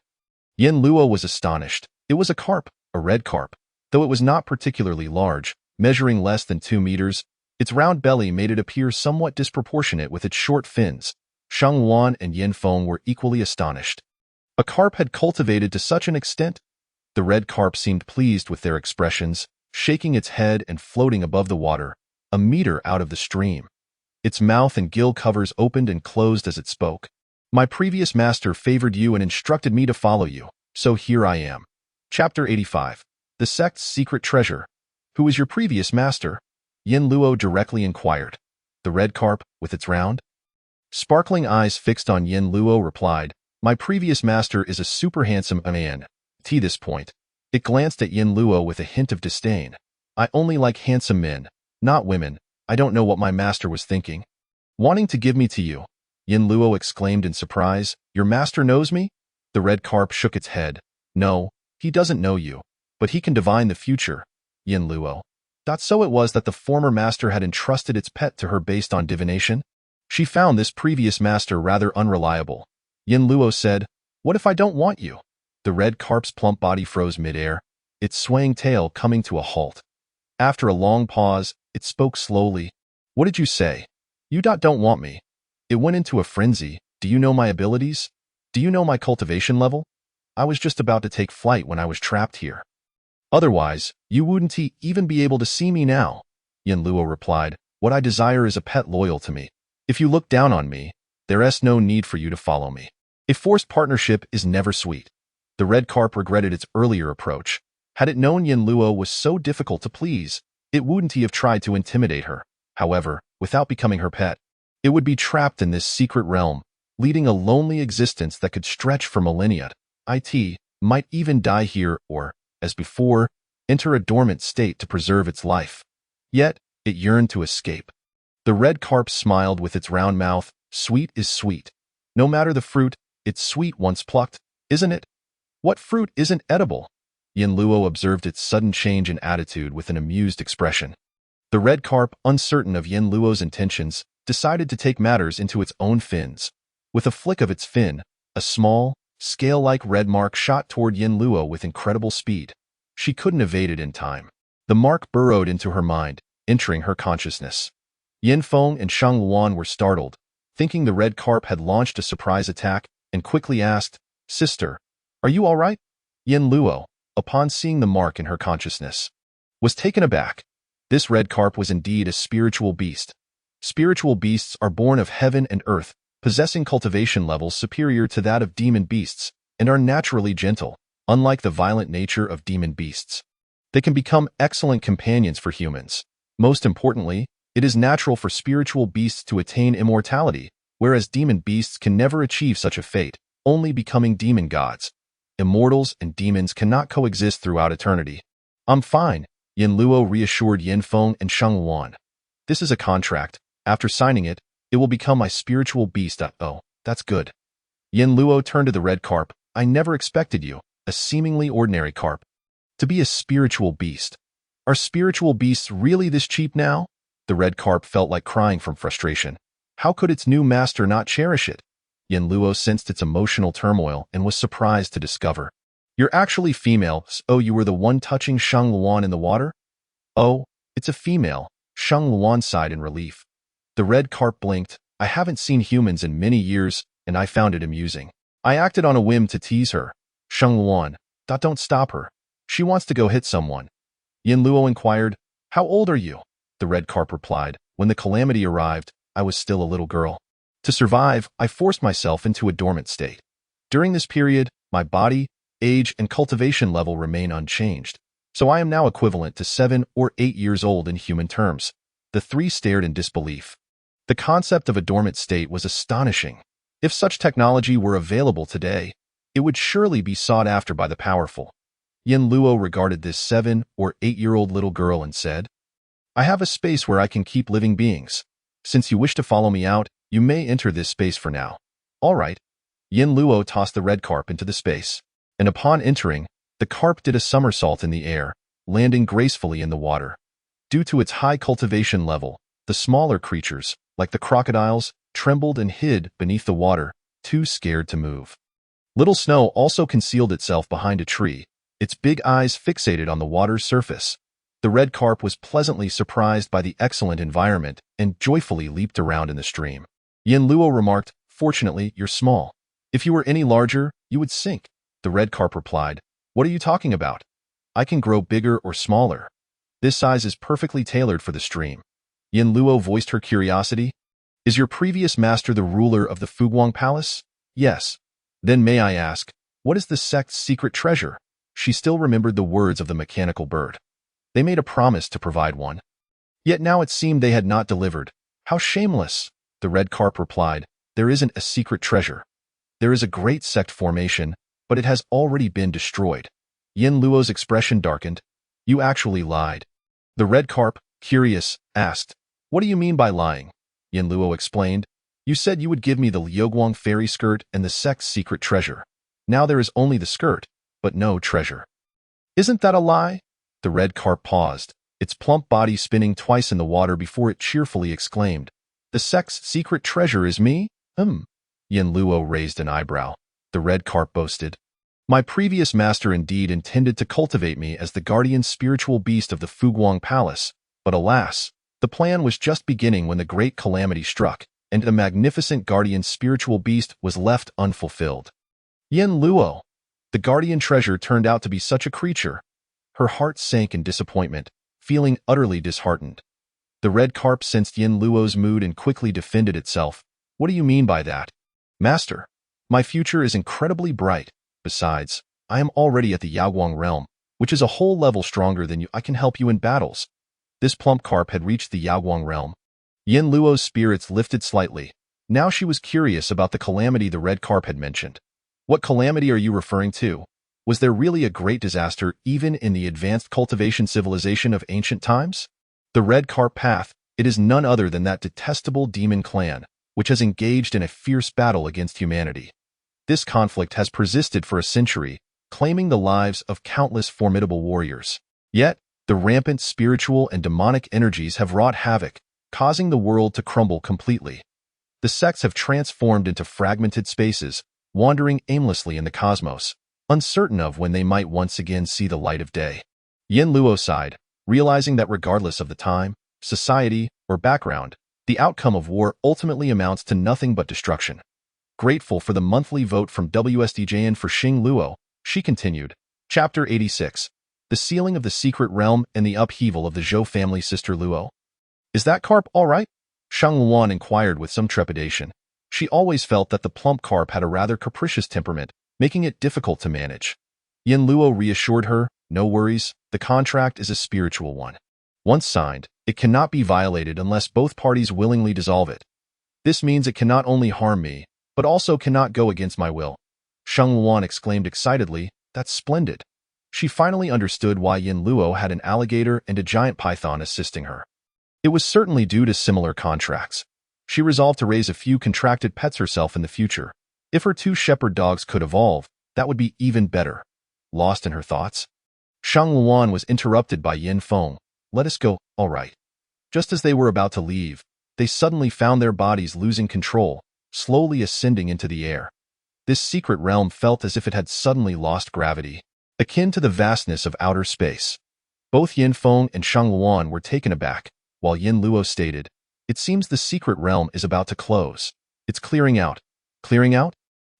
Yin Luo was astonished. It was a carp, a red carp. Though it was not particularly large, measuring less than 2 meters, its round belly made it appear somewhat disproportionate with its short fins. Shang Luan and Yin Feng were equally astonished. A carp had cultivated to such an extent? The red carp seemed pleased with their expressions, shaking its head and floating above the water, a meter out of the stream. Its mouth and gill covers opened and closed as it spoke. "My previous master favored you and instructed me to follow you, so here I am." Chapter 85. The Sect's Secret Treasure. "Who is your previous master?" Yin Luo directly inquired. The red carp, with its round, sparkling eyes fixed on Yin Luo, replied, "My previous master is a super handsome man, this point. It glanced at Yin Luo with a hint of disdain. I only like handsome men, not women. I don't know what my master was thinking. Wanting to give me to you, Yin Luo exclaimed in surprise. Your master knows me? The red carp shook its head. No, he doesn't know you, but he can divine the future, Yin Luo. So it was that the former master had entrusted its pet to her based on divination? She found this previous master rather unreliable. Yin Luo said, What if I don't want you? The red carp's plump body froze midair, its swaying tail coming to a halt. After a long pause, it spoke slowly. What did you say? You don't want me. It went into a frenzy. Do you know my abilities? Do you know my cultivation level? I was just about to take flight when I was trapped here. Otherwise, you wouldn't even be able to see me now, Yin Luo replied. What I desire is a pet loyal to me. If you look down on me, there's no need for you to follow me. A forced partnership is never sweet. The red carp regretted its earlier approach. Had it known Yin Luo was so difficult to please, it wouldn't have tried to intimidate her. However, without becoming her pet, it would be trapped in this secret realm, leading a lonely existence that could stretch for millennia. It might even die here or, as before, enter a dormant state to preserve its life. Yet, it yearned to escape. The red carp smiled with its round mouth. Sweet is sweet. No matter the fruit, it's sweet once plucked, isn't it? What fruit isn't edible? Yin Luo observed its sudden change in attitude with an amused expression. The red carp, uncertain of Yin Luo's intentions, decided to take matters into its own fins. With a flick of its fin, a small, scale-like red mark shot toward Yin Luo with incredible speed. She couldn't evade it in time. The mark burrowed into her mind, entering her consciousness. Yin Feng and Shang Luan were startled, thinking the red carp had launched a surprise attack, and quickly asked, Sister, are you all right? Yin Luo, upon seeing the mark in her consciousness, was taken aback. This red carp was indeed a spiritual beast. Spiritual beasts are born of heaven and earth, possessing cultivation levels superior to that of demon beasts, and are naturally gentle, unlike the violent nature of demon beasts. They can become excellent companions for humans. Most importantly, it is natural for spiritual beasts to attain immortality, whereas demon beasts can never achieve such a fate, only becoming demon gods. Immortals and demons cannot coexist throughout eternity. I'm fine, Yin Luo reassured Yin Feng and Shang Luan. This is a contract. After signing it, it will become my spiritual beast. Oh, that's good. Yin Luo turned to the red carp. I never expected you, a seemingly ordinary carp, to be a spiritual beast. Are spiritual beasts really this cheap now? The red carp felt like crying from frustration. How could its new master not cherish it? Yin Luo sensed its emotional turmoil and was surprised to discover. You're actually female. Oh, you were the one touching Shang Luan in the water? Oh, it's a female, Shang Luan sighed in relief. The red carp blinked. I haven't seen humans in many years, and I found it amusing. I acted on a whim to tease her. Shang Luan, don't stop her. She wants to go hit someone. Yin Luo inquired, How old are you? The red carp replied, When the calamity arrived, I was still a little girl. To survive, I forced myself into a dormant state. During this period, my body, age, and cultivation level remain unchanged, so I am now equivalent to 7 or 8 years old in human terms. The three stared in disbelief. The concept of a dormant state was astonishing. If such technology were available today, it would surely be sought after by the powerful. Yin Luo regarded this 7 or 8-year-old little girl and said, I have a space where I can keep living beings. Since you wish to follow me out, you may enter this space for now. All right. Yin Luo tossed the red carp into the space, and upon entering, the carp did a somersault in the air, landing gracefully in the water. Due to its high cultivation level, the smaller creatures, like the crocodiles, trembled and hid beneath the water, too scared to move. Little Snow also concealed itself behind a tree, its big eyes fixated on the water's surface. The red carp was pleasantly surprised by the excellent environment and joyfully leaped around in the stream. Yin Luo remarked, Fortunately, you're small. If you were any larger, you would sink. The red carp replied, What are you talking about? I can grow bigger or smaller. This size is perfectly tailored for the stream. Yin Luo voiced her curiosity. Is your previous master the ruler of the Fuguang Palace? Yes. Then may I ask, what is the sect's secret treasure? She still remembered the words of the mechanical bird. They made a promise to provide one. Yet now it seemed they had not delivered. How shameless! The red carp replied, There isn't a secret treasure. There is a great sect formation, but it has already been destroyed. Yin Luo's expression darkened. You actually lied. The red carp, curious, asked, What do you mean by lying? Yin Luo explained. You said you would give me the Liuguang fairy skirt and the sect's secret treasure. Now there is only the skirt, but no treasure. Isn't that a lie? The red carp paused, its plump body spinning twice in the water before it cheerfully exclaimed, The sect's secret treasure is me? Yin Luo raised an eyebrow. The red carp boasted. My previous master indeed intended to cultivate me as the guardian spiritual beast of the Fuguang Palace, but alas, the plan was just beginning when the great calamity struck, and the magnificent guardian spiritual beast was left unfulfilled. Yin Luo, the guardian treasure turned out to be such a creature. Her heart sank in disappointment, feeling utterly disheartened. The red carp sensed Yin Luo's mood and quickly defended itself. What do you mean by that? Master, my future is incredibly bright. Besides, I am already at the Yaoguang realm, which is a whole level stronger than you. I can help you in battles. This plump carp had reached the Yaoguang realm. Yin Luo's spirits lifted slightly. Now she was curious about the calamity the red carp had mentioned. What calamity are you referring to? Was there really a great disaster even in the advanced cultivation civilization of ancient times? The red carp path, it is none other than that detestable demon clan, which has engaged in a fierce battle against humanity. This conflict has persisted for a century, claiming the lives of countless formidable warriors. Yet, the rampant spiritual and demonic energies have wrought havoc, causing the world to crumble completely. The sects have transformed into fragmented spaces, wandering aimlessly in the cosmos, uncertain of when they might once again see the light of day. Yin Luo sighed, realizing that regardless of the time, society, or background, the outcome of war ultimately amounts to nothing but destruction. Grateful for the monthly vote from WSDJN for Xing Luo, she continued. Chapter 86. The Sealing of the Secret Realm and the Upheaval of the Zhou family. Sister Luo. Is that carp all right? Shang Luan inquired with some trepidation. She always felt that the plump carp had a rather capricious temperament, making it difficult to manage. Yin Luo reassured her, No worries, the contract is a spiritual one. Once signed, it cannot be violated unless both parties willingly dissolve it. This means it cannot only harm me, but also cannot go against my will. Shang Luan exclaimed excitedly, That's splendid. She finally understood why Yin Luo had an alligator and a giant python assisting her. It was certainly due to similar contracts. She resolved to raise a few contracted pets herself in the future. If her 2 shepherd dogs could evolve, that would be even better. Lost in her thoughts, Shang Luan was interrupted by Yin Feng. Let us go, all right. Just as they were about to leave, they suddenly found their bodies losing control, slowly ascending into the air. This secret realm felt as if it had suddenly lost gravity, akin to the vastness of outer space. Both Yin Feng and Shang Luan were taken aback, while Yin Luo stated, It seems the secret realm is about to close. It's clearing out. Clearing out?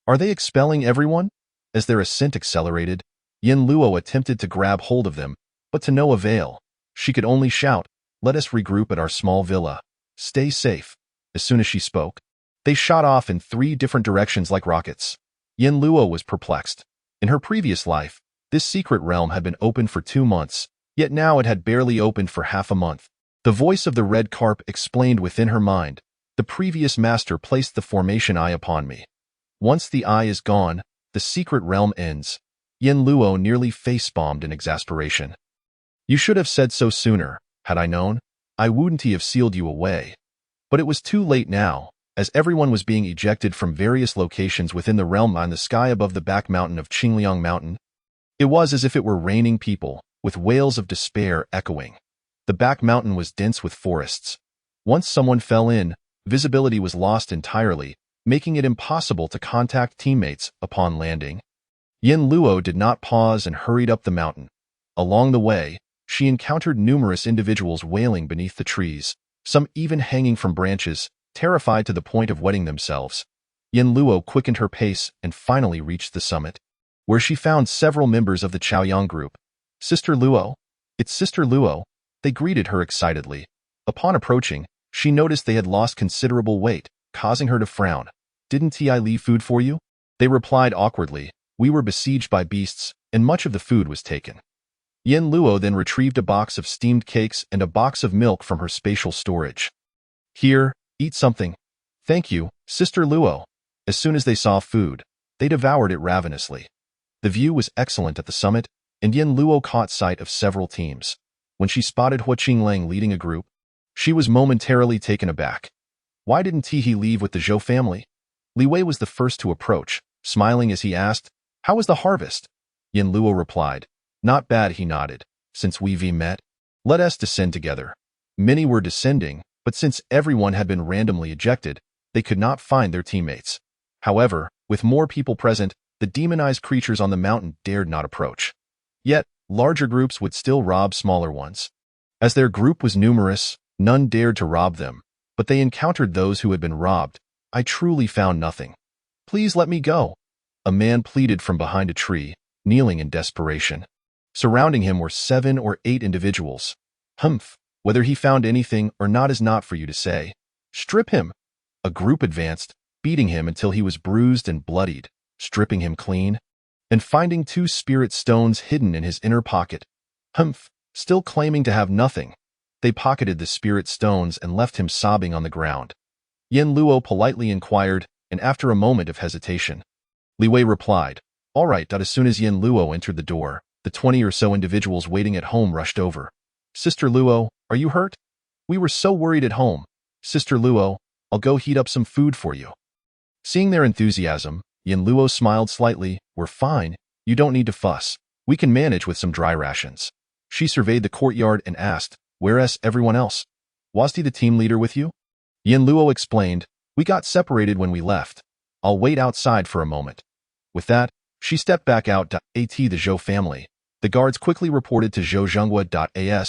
Are they expelling everyone? As their ascent accelerated, Yin Luo attempted to grab hold of them, but to no avail. She could only shout, Let us regroup at our small villa. Stay safe. As soon as she spoke, they shot off in 3 different directions like rockets. Yin Luo was perplexed. In her previous life, this secret realm had been open for 2 months, yet now it had barely opened for half a month. The voice of the red carp explained within her mind, The previous master placed the formation eye upon me. Once the eye is gone, the secret realm ends. Yin Luo nearly face-bombed in exasperation. You should have said so sooner. Had I known, I wouldn't have sealed you away. But it was too late now, as everyone was being ejected from various locations within the realm on the sky above the back mountain of Qingliang Mountain. It was as if it were raining people, with wails of despair echoing. The back mountain was dense with forests. Once someone fell in, visibility was lost entirely, making it impossible to contact teammates upon landing. Yin Luo did not pause and hurried up the mountain. Along the way, she encountered numerous individuals wailing beneath the trees, some even hanging from branches, terrified to the point of wetting themselves. Yin Luo quickened her pace and finally reached the summit, where she found several members of the Chaoyang group. Sister Luo? It's Sister Luo. They greeted her excitedly. Upon approaching, she noticed they had lost considerable weight, causing her to frown. Didn't I leave food for you? They replied awkwardly. We were besieged by beasts, and much of the food was taken. Yin Luo then retrieved a box of steamed cakes and a box of milk from her spatial storage. Here, eat something. Thank you, Sister Luo. As soon as they saw food, they devoured it ravenously. The view was excellent at the summit, and Yin Luo caught sight of several teams. When she spotted Hua Qinglang leading a group, she was momentarily taken aback. Why didn't he leave with the Zhou family? Li Wei was the first to approach, smiling as he asked, "How was the harvest?" Yin Luo replied, "Not bad," he nodded. "Since we've met, let us descend together." Many were descending, but since everyone had been randomly ejected, they could not find their teammates. However, with more people present, the demonized creatures on the mountain dared not approach. Yet, larger groups would still rob smaller ones. As their group was numerous, none dared to rob them, but they encountered those who had been robbed. "I truly found nothing. Please let me go," a man pleaded from behind a tree, kneeling in desperation. Surrounding him were 7 or 8 individuals. "Humph, whether he found anything or not is not for you to say. Strip him." A group advanced, beating him until he was bruised and bloodied, stripping him clean, and finding 2 spirit stones hidden in his inner pocket. "Humph, still claiming to have nothing." They pocketed the spirit stones and left him sobbing on the ground. Yin Luo politely inquired, and after a moment of hesitation, Li Wei replied, "All right." As soon as Yin Luo entered the door, the 20 or so individuals waiting at home rushed over. "Sister Luo, are you hurt? We were so worried at home." "Sister Luo, I'll go heat up some food for you." Seeing their enthusiasm, Yin Luo smiled slightly. "We're fine. You don't need to fuss. We can manage with some dry rations." She surveyed the courtyard and asked, "Where's everyone else? Was the team leader with you?" Yin Luo explained, "We got separated when we left. I'll wait outside for a moment." With that, she stepped back out. The Zhou family. The guards quickly reported to Zhou Zhenghua.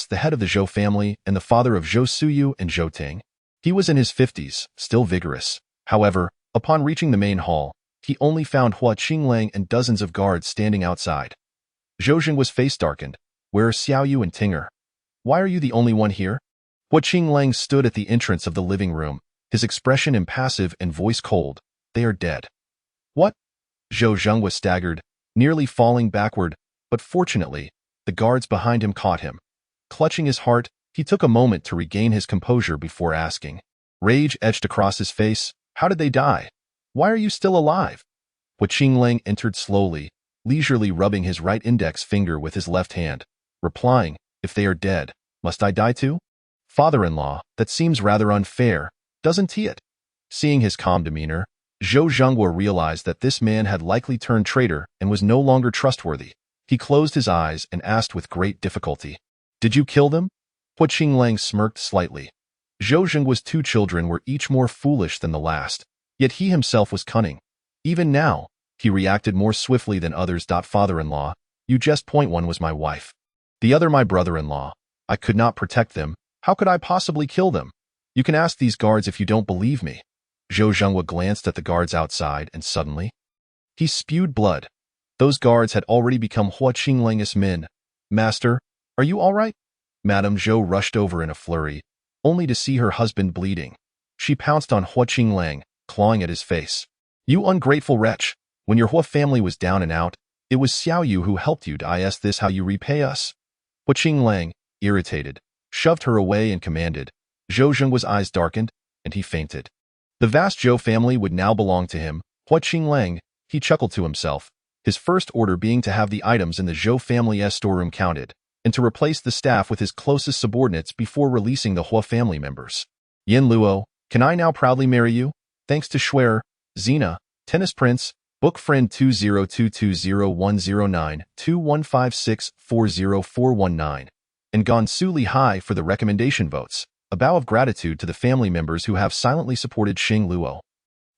The head of the Zhou family and the father of Zhou Suyu and Zhou Ting. He was in his 50s, still vigorous. However, upon reaching the main hall, he only found Hua Qinglang and dozens of guards standing outside. Zhou Jing was face darkened. "Where are Xiaoyu and Tinger? Why are you the only one here?" Hua Qinglang stood at the entrance of the living room, his expression impassive and voice cold. "They are dead." "What?" Zhou Zheng was staggered, nearly falling backward, but fortunately, the guards behind him caught him. Clutching his heart, he took a moment to regain his composure before asking. Rage etched across his face. "How did they die? Why are you still alive?" Hua Qinglang entered slowly, leisurely rubbing his right index finger with his left hand, replying, "If they are dead, must I die too? Father-in-law, that seems rather unfair, doesn't it?" Seeing his calm demeanor, Zhou Zhenghua realized that this man had likely turned traitor and was no longer trustworthy. He closed his eyes and asked with great difficulty, "Did you kill them?" Hua Qinglang smirked slightly. Zhou Zhenghua's 2 children were each more foolish than the last, yet he himself was cunning. Even now, he reacted more swiftly than others. "Father-in-law, you just point one was my wife. The other my brother-in-law. I could not protect them. How could I possibly kill them? You can ask these guards if you don't believe me." Zhou Zhenghua glanced at the guards outside and suddenly, he spewed blood. Those guards had already become Hua Qinglang's men. "Master, are you all right?" Madame Zhou rushed over in a flurry, only to see her husband bleeding. She pounced on Hua Qinglang, clawing at his face. "You ungrateful wretch! When your Hua family was down and out, it was Xiaoyu who helped you. Is this how you repay us?" Hua Qinglang, irritated, shoved her away and commanded. Zhou Zhenghua's eyes darkened, and he fainted. The vast Zhou family would now belong to him. Hua Qinglang, he chuckled to himself, his first order being to have the items in the Zhou family's storeroom counted, and to replace the staff with his closest subordinates before releasing the Hua family members. "Yin Luo, can I now proudly marry you? Thanks to Schwer, Xena, Tennis Prince, Book Friend 20220101921564041 and Gonsu Li Hai for the recommendation votes. A bow of gratitude to the family members who have silently supported Xing Luo."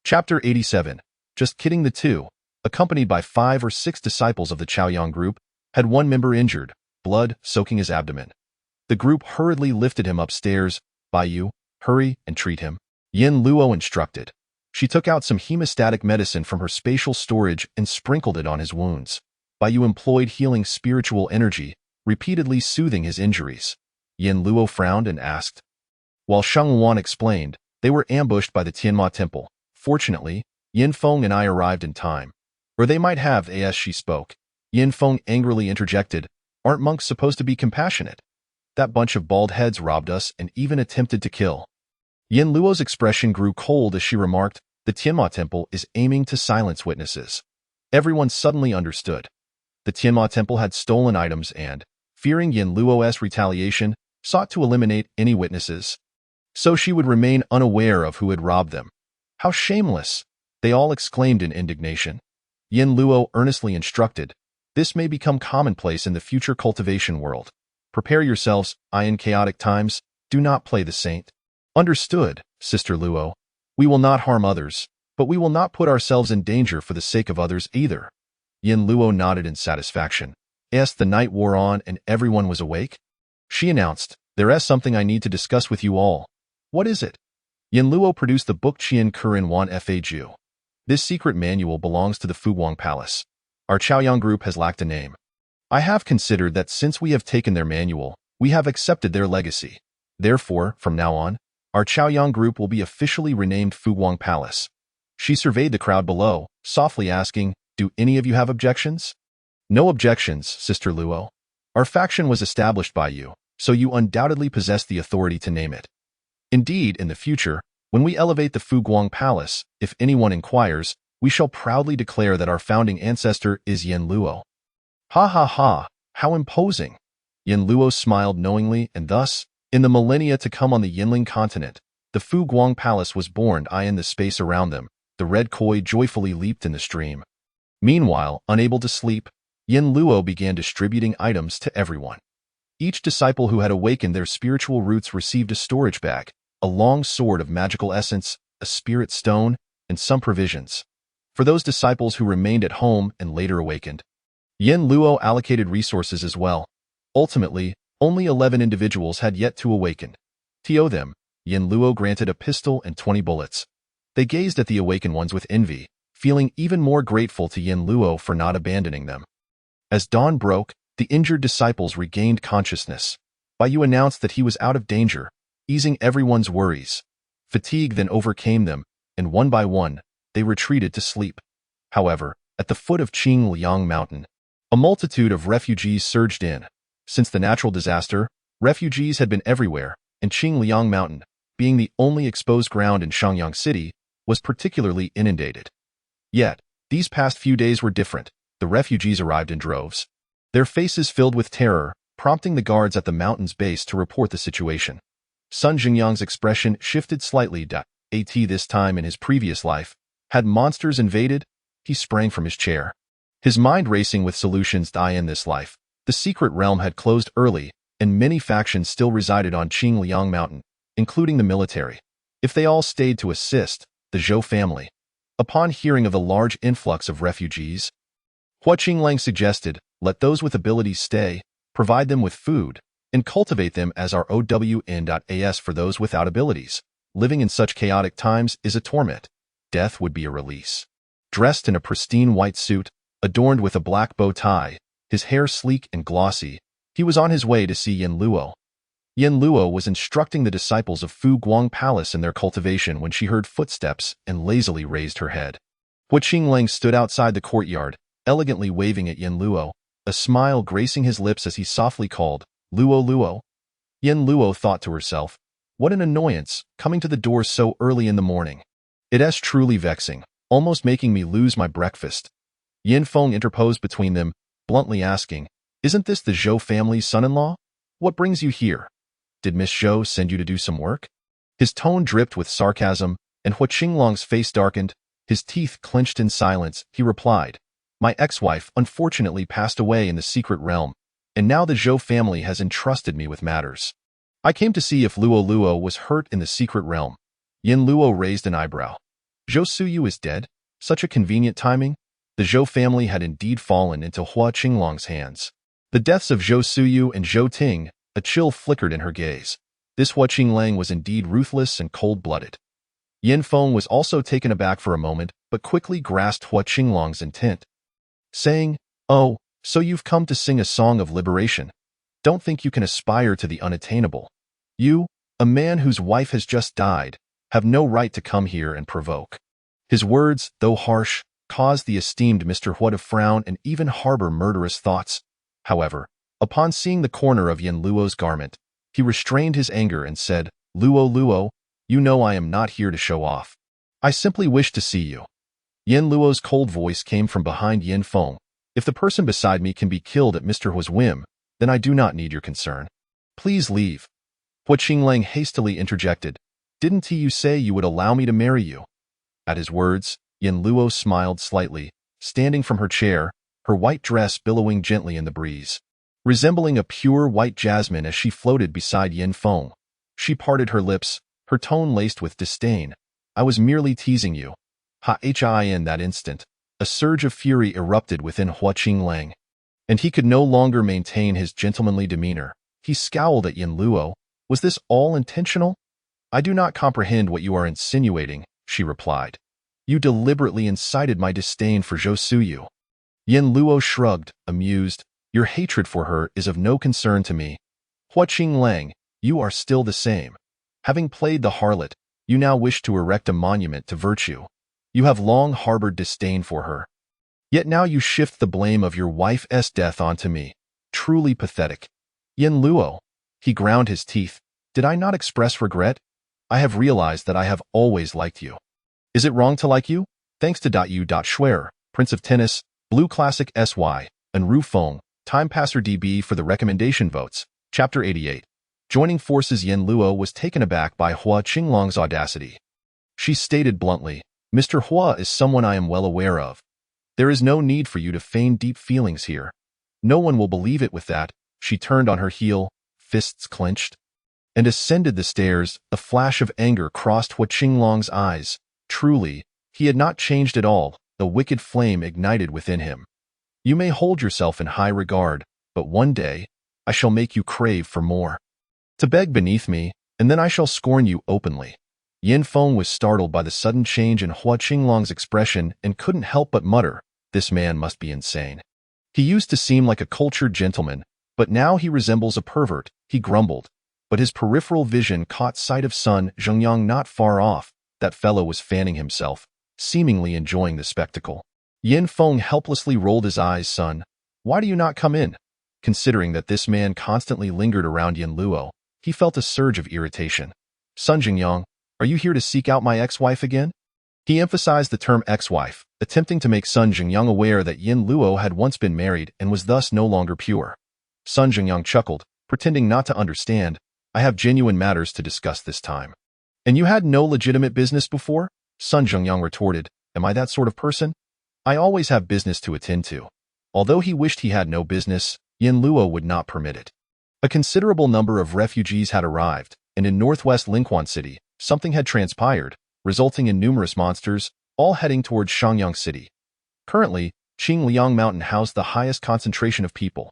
Chapter 87. Just kidding. The 2, accompanied by 5 or 6 disciples of the Chaoyang group, had one member injured, blood soaking his abdomen. The group hurriedly lifted him upstairs. "Bai Yu, hurry and treat him," Yin Luo instructed. She took out some hemostatic medicine from her spatial storage and sprinkled it on his wounds. Bai Yu employed healing spiritual energy, repeatedly soothing his injuries. Yin Luo frowned and asked. While Sheng Wan explained, they were ambushed by the Tianma temple. Fortunately, Yin Feng and I arrived in time. Or they might have, as she spoke. Yin Feng angrily interjected, "Aren't monks supposed to be compassionate? That bunch of bald heads robbed us and even attempted to kill." Yin Luo's expression grew cold as she remarked, "The Tianma temple is aiming to silence witnesses." Everyone suddenly understood. The Tianma Temple had stolen items and, fearing Yin Luo's retaliation, sought to eliminate any witnesses, so she would remain unaware of who had robbed them. How shameless! They all exclaimed in indignation. Yin Luo earnestly instructed, "This may become commonplace in the future cultivation world. Prepare yourselves, in chaotic times. Do not play the saint." "Understood, Sister Luo. We will not harm others, but we will not put ourselves in danger for the sake of others either." Yin Luo nodded in satisfaction. As the night wore on and everyone was awake, she announced, "There is something I need to discuss with you all." "What is it?" Yin Luo produced the book Qian Kurin Wan Faju. "This secret manual belongs to the Fuguang Palace. Our Chaoyang group has lacked a name. I have considered that since we have taken their manual, we have accepted their legacy. Therefore, from now on, our Chaoyang group will be officially renamed Fuguang Palace." She surveyed the crowd below, softly asking, "Do any of you have objections?" "No objections, Sister Luo. Our faction was established by you, so you undoubtedly possess the authority to name it. Indeed, in the future, when we elevate the Fuguang Palace, if anyone inquires, we shall proudly declare that our founding ancestor is Yin Luo." "Ha ha ha, how imposing!" Yin Luo smiled knowingly, and thus, in the millennia to come on the Yinling continent, the Fuguang Palace was born. In the space around them, the red koi joyfully leaped in the stream. Meanwhile, unable to sleep, Yin Luo began distributing items to everyone. Each disciple who had awakened their spiritual roots received a storage bag, a long sword of magical essence, a spirit stone, and some provisions. For those disciples who remained at home and later awakened, Yin Luo allocated resources as well. Ultimately, only 11 individuals had yet to awaken. To them, Yin Luo granted a pistol and 20 bullets. They gazed at the awakened ones with envy, feeling even more grateful to Yin Luo for not abandoning them. As dawn broke, the injured disciples regained consciousness. Baiyu announced that he was out of danger, easing everyone's worries. Fatigue then overcame them, and one by one, they retreated to sleep. However, at the foot of Qingliang Mountain, a multitude of refugees surged in. Since the natural disaster, refugees had been everywhere, and Qingliang Mountain, being the only exposed ground in Shangyang City, was particularly inundated. Yet, these past few days were different. The refugees arrived in droves, their faces filled with terror, prompting the guards at the mountain's base to report the situation. Sun Jingyang's expression shifted slightly. This time in his previous life, had monsters invaded? He sprang from his chair, his mind racing with solutions. In this life, the secret realm had closed early, and many factions still resided on Qingliang Mountain, including the military. If they all stayed to assist, the Zhou family. Upon hearing of the large influx of refugees, Hua Qinglang suggested, "Let those with abilities stay, provide them with food, and cultivate them as our OWN.AS for those without abilities. Living in such chaotic times is a torment. Death would be a release." Dressed in a pristine white suit, adorned with a black bow tie, his hair sleek and glossy, he was on his way to see Yin Luo. Yin Luo was instructing the disciples of Fuguang Palace in their cultivation when she heard footsteps and lazily raised her head. Hua Qinglang stood outside the courtyard, elegantly waving at Yin Luo, a smile gracing his lips as he softly called, "Luo Luo." Yin Luo thought to herself, "What an annoyance, coming to the door so early in the morning. It is truly vexing, almost making me lose my breakfast." Yin Feng interposed between them, bluntly asking, "Isn't this the Zhou family's son-in-law? What brings you here? Did Miss Zhou send you to do some work?" His tone dripped with sarcasm, and Hua Qinglang's face darkened, his teeth clenched in silence. He replied, "My ex-wife unfortunately passed away in the secret realm, and now the Zhou family has entrusted me with matters. I came to see if Luo Luo was hurt in the secret realm." Yin Luo raised an eyebrow. "Zhou Suyu is dead? Such a convenient timing?" The Zhou family had indeed fallen into Hua Qinglang's hands. The deaths of Zhou Suyu and Zhou Ting, a chill flickered in her gaze. This Hua Qinglang was indeed ruthless and cold-blooded. Yin Feng was also taken aback for a moment, but quickly grasped Hua Qinglang's intent, saying, "Oh, so you've come to sing a song of liberation. Don't think you can aspire to the unattainable. You, a man whose wife has just died, have no right to come here and provoke." His words, though harsh, caused the esteemed Mr. Hua to frown and even harbor murderous thoughts. However, upon seeing the corner of Yin Luo's garment, he restrained his anger and said, "Luo Luo, you know I am not here to show off. I simply wish to see you." Yin Luo's cold voice came from behind Yin Feng. If the person beside me can be killed at Mr. Hua's whim, then I do not need your concern. Please leave. Hua Qinglang hastily interjected. Didn't you say you would allow me to marry you? At his words, Yin Luo smiled slightly, standing from her chair, her white dress billowing gently in the breeze. Resembling a pure white jasmine as she floated beside Yin Feng, she parted her lips, her tone laced with disdain. I was merely teasing you. In that instant, a surge of fury erupted within Hua Qinglang, and he could no longer maintain his gentlemanly demeanor. He scowled at Yin Luo. Was this all intentional? I do not comprehend what you are insinuating, she replied. You deliberately incited my disdain for Zhou Suyu. Yin Luo shrugged, amused. Your hatred for her is of no concern to me. Hua Qinglang, you are still the same. Having played the harlot, you now wish to erect a monument to virtue. You have long harbored disdain for her. Yet now you shift the blame of your wife's death onto me. Truly pathetic. Yin Luo. He ground his teeth. Did I not express regret? I have realized that I have always liked you. Is it wrong to like you? Thanks to .U. Schwerer, Prince of Tennis, Blue Classic SY, and Ru Feng, Time Passer DB for the recommendation votes. Chapter 88. Joining forces. Yin Luo was taken aback by Hua Qinglang's audacity. She stated bluntly, Mr. Hua is someone I am well aware of. There is no need for you to feign deep feelings here. No one will believe it. With that, she turned on her heel, fists clenched, and ascended the stairs. A flash of anger crossed Hua Qinglang's eyes. Truly, he had not changed at all. The wicked flame ignited within him. You may hold yourself in high regard, but one day, I shall make you crave for more. To beg beneath me, and then I shall scorn you openly. Yin Feng was startled by the sudden change in Hua Qinglang's expression and couldn't help but mutter, this man must be insane. He used to seem like a cultured gentleman, but now he resembles a pervert, he grumbled. But his peripheral vision caught sight of Sun Zhengyang not far off. That fellow was fanning himself, seemingly enjoying the spectacle. Yin Feng helplessly rolled his eyes. Son, why do you not come in? Considering that this man constantly lingered around Yin Luo, he felt a surge of irritation. Sun Zhengyang, are you here to seek out my ex-wife again? He emphasized the term ex-wife, attempting to make Sun Zhengyang aware that Yin Luo had once been married and was thus no longer pure. Sun Zhengyang chuckled, pretending not to understand. I have genuine matters to discuss this time. And you had no legitimate business before? Sun Zhengyang retorted, am I that sort of person? I always have business to attend to. Although he wished he had no business, Yin Luo would not permit it. A considerable number of refugees had arrived, and in northwest Linquan City, something had transpired, resulting in numerous monsters, all heading towards Shangyang City. Currently, Qingliang Mountain housed the highest concentration of people.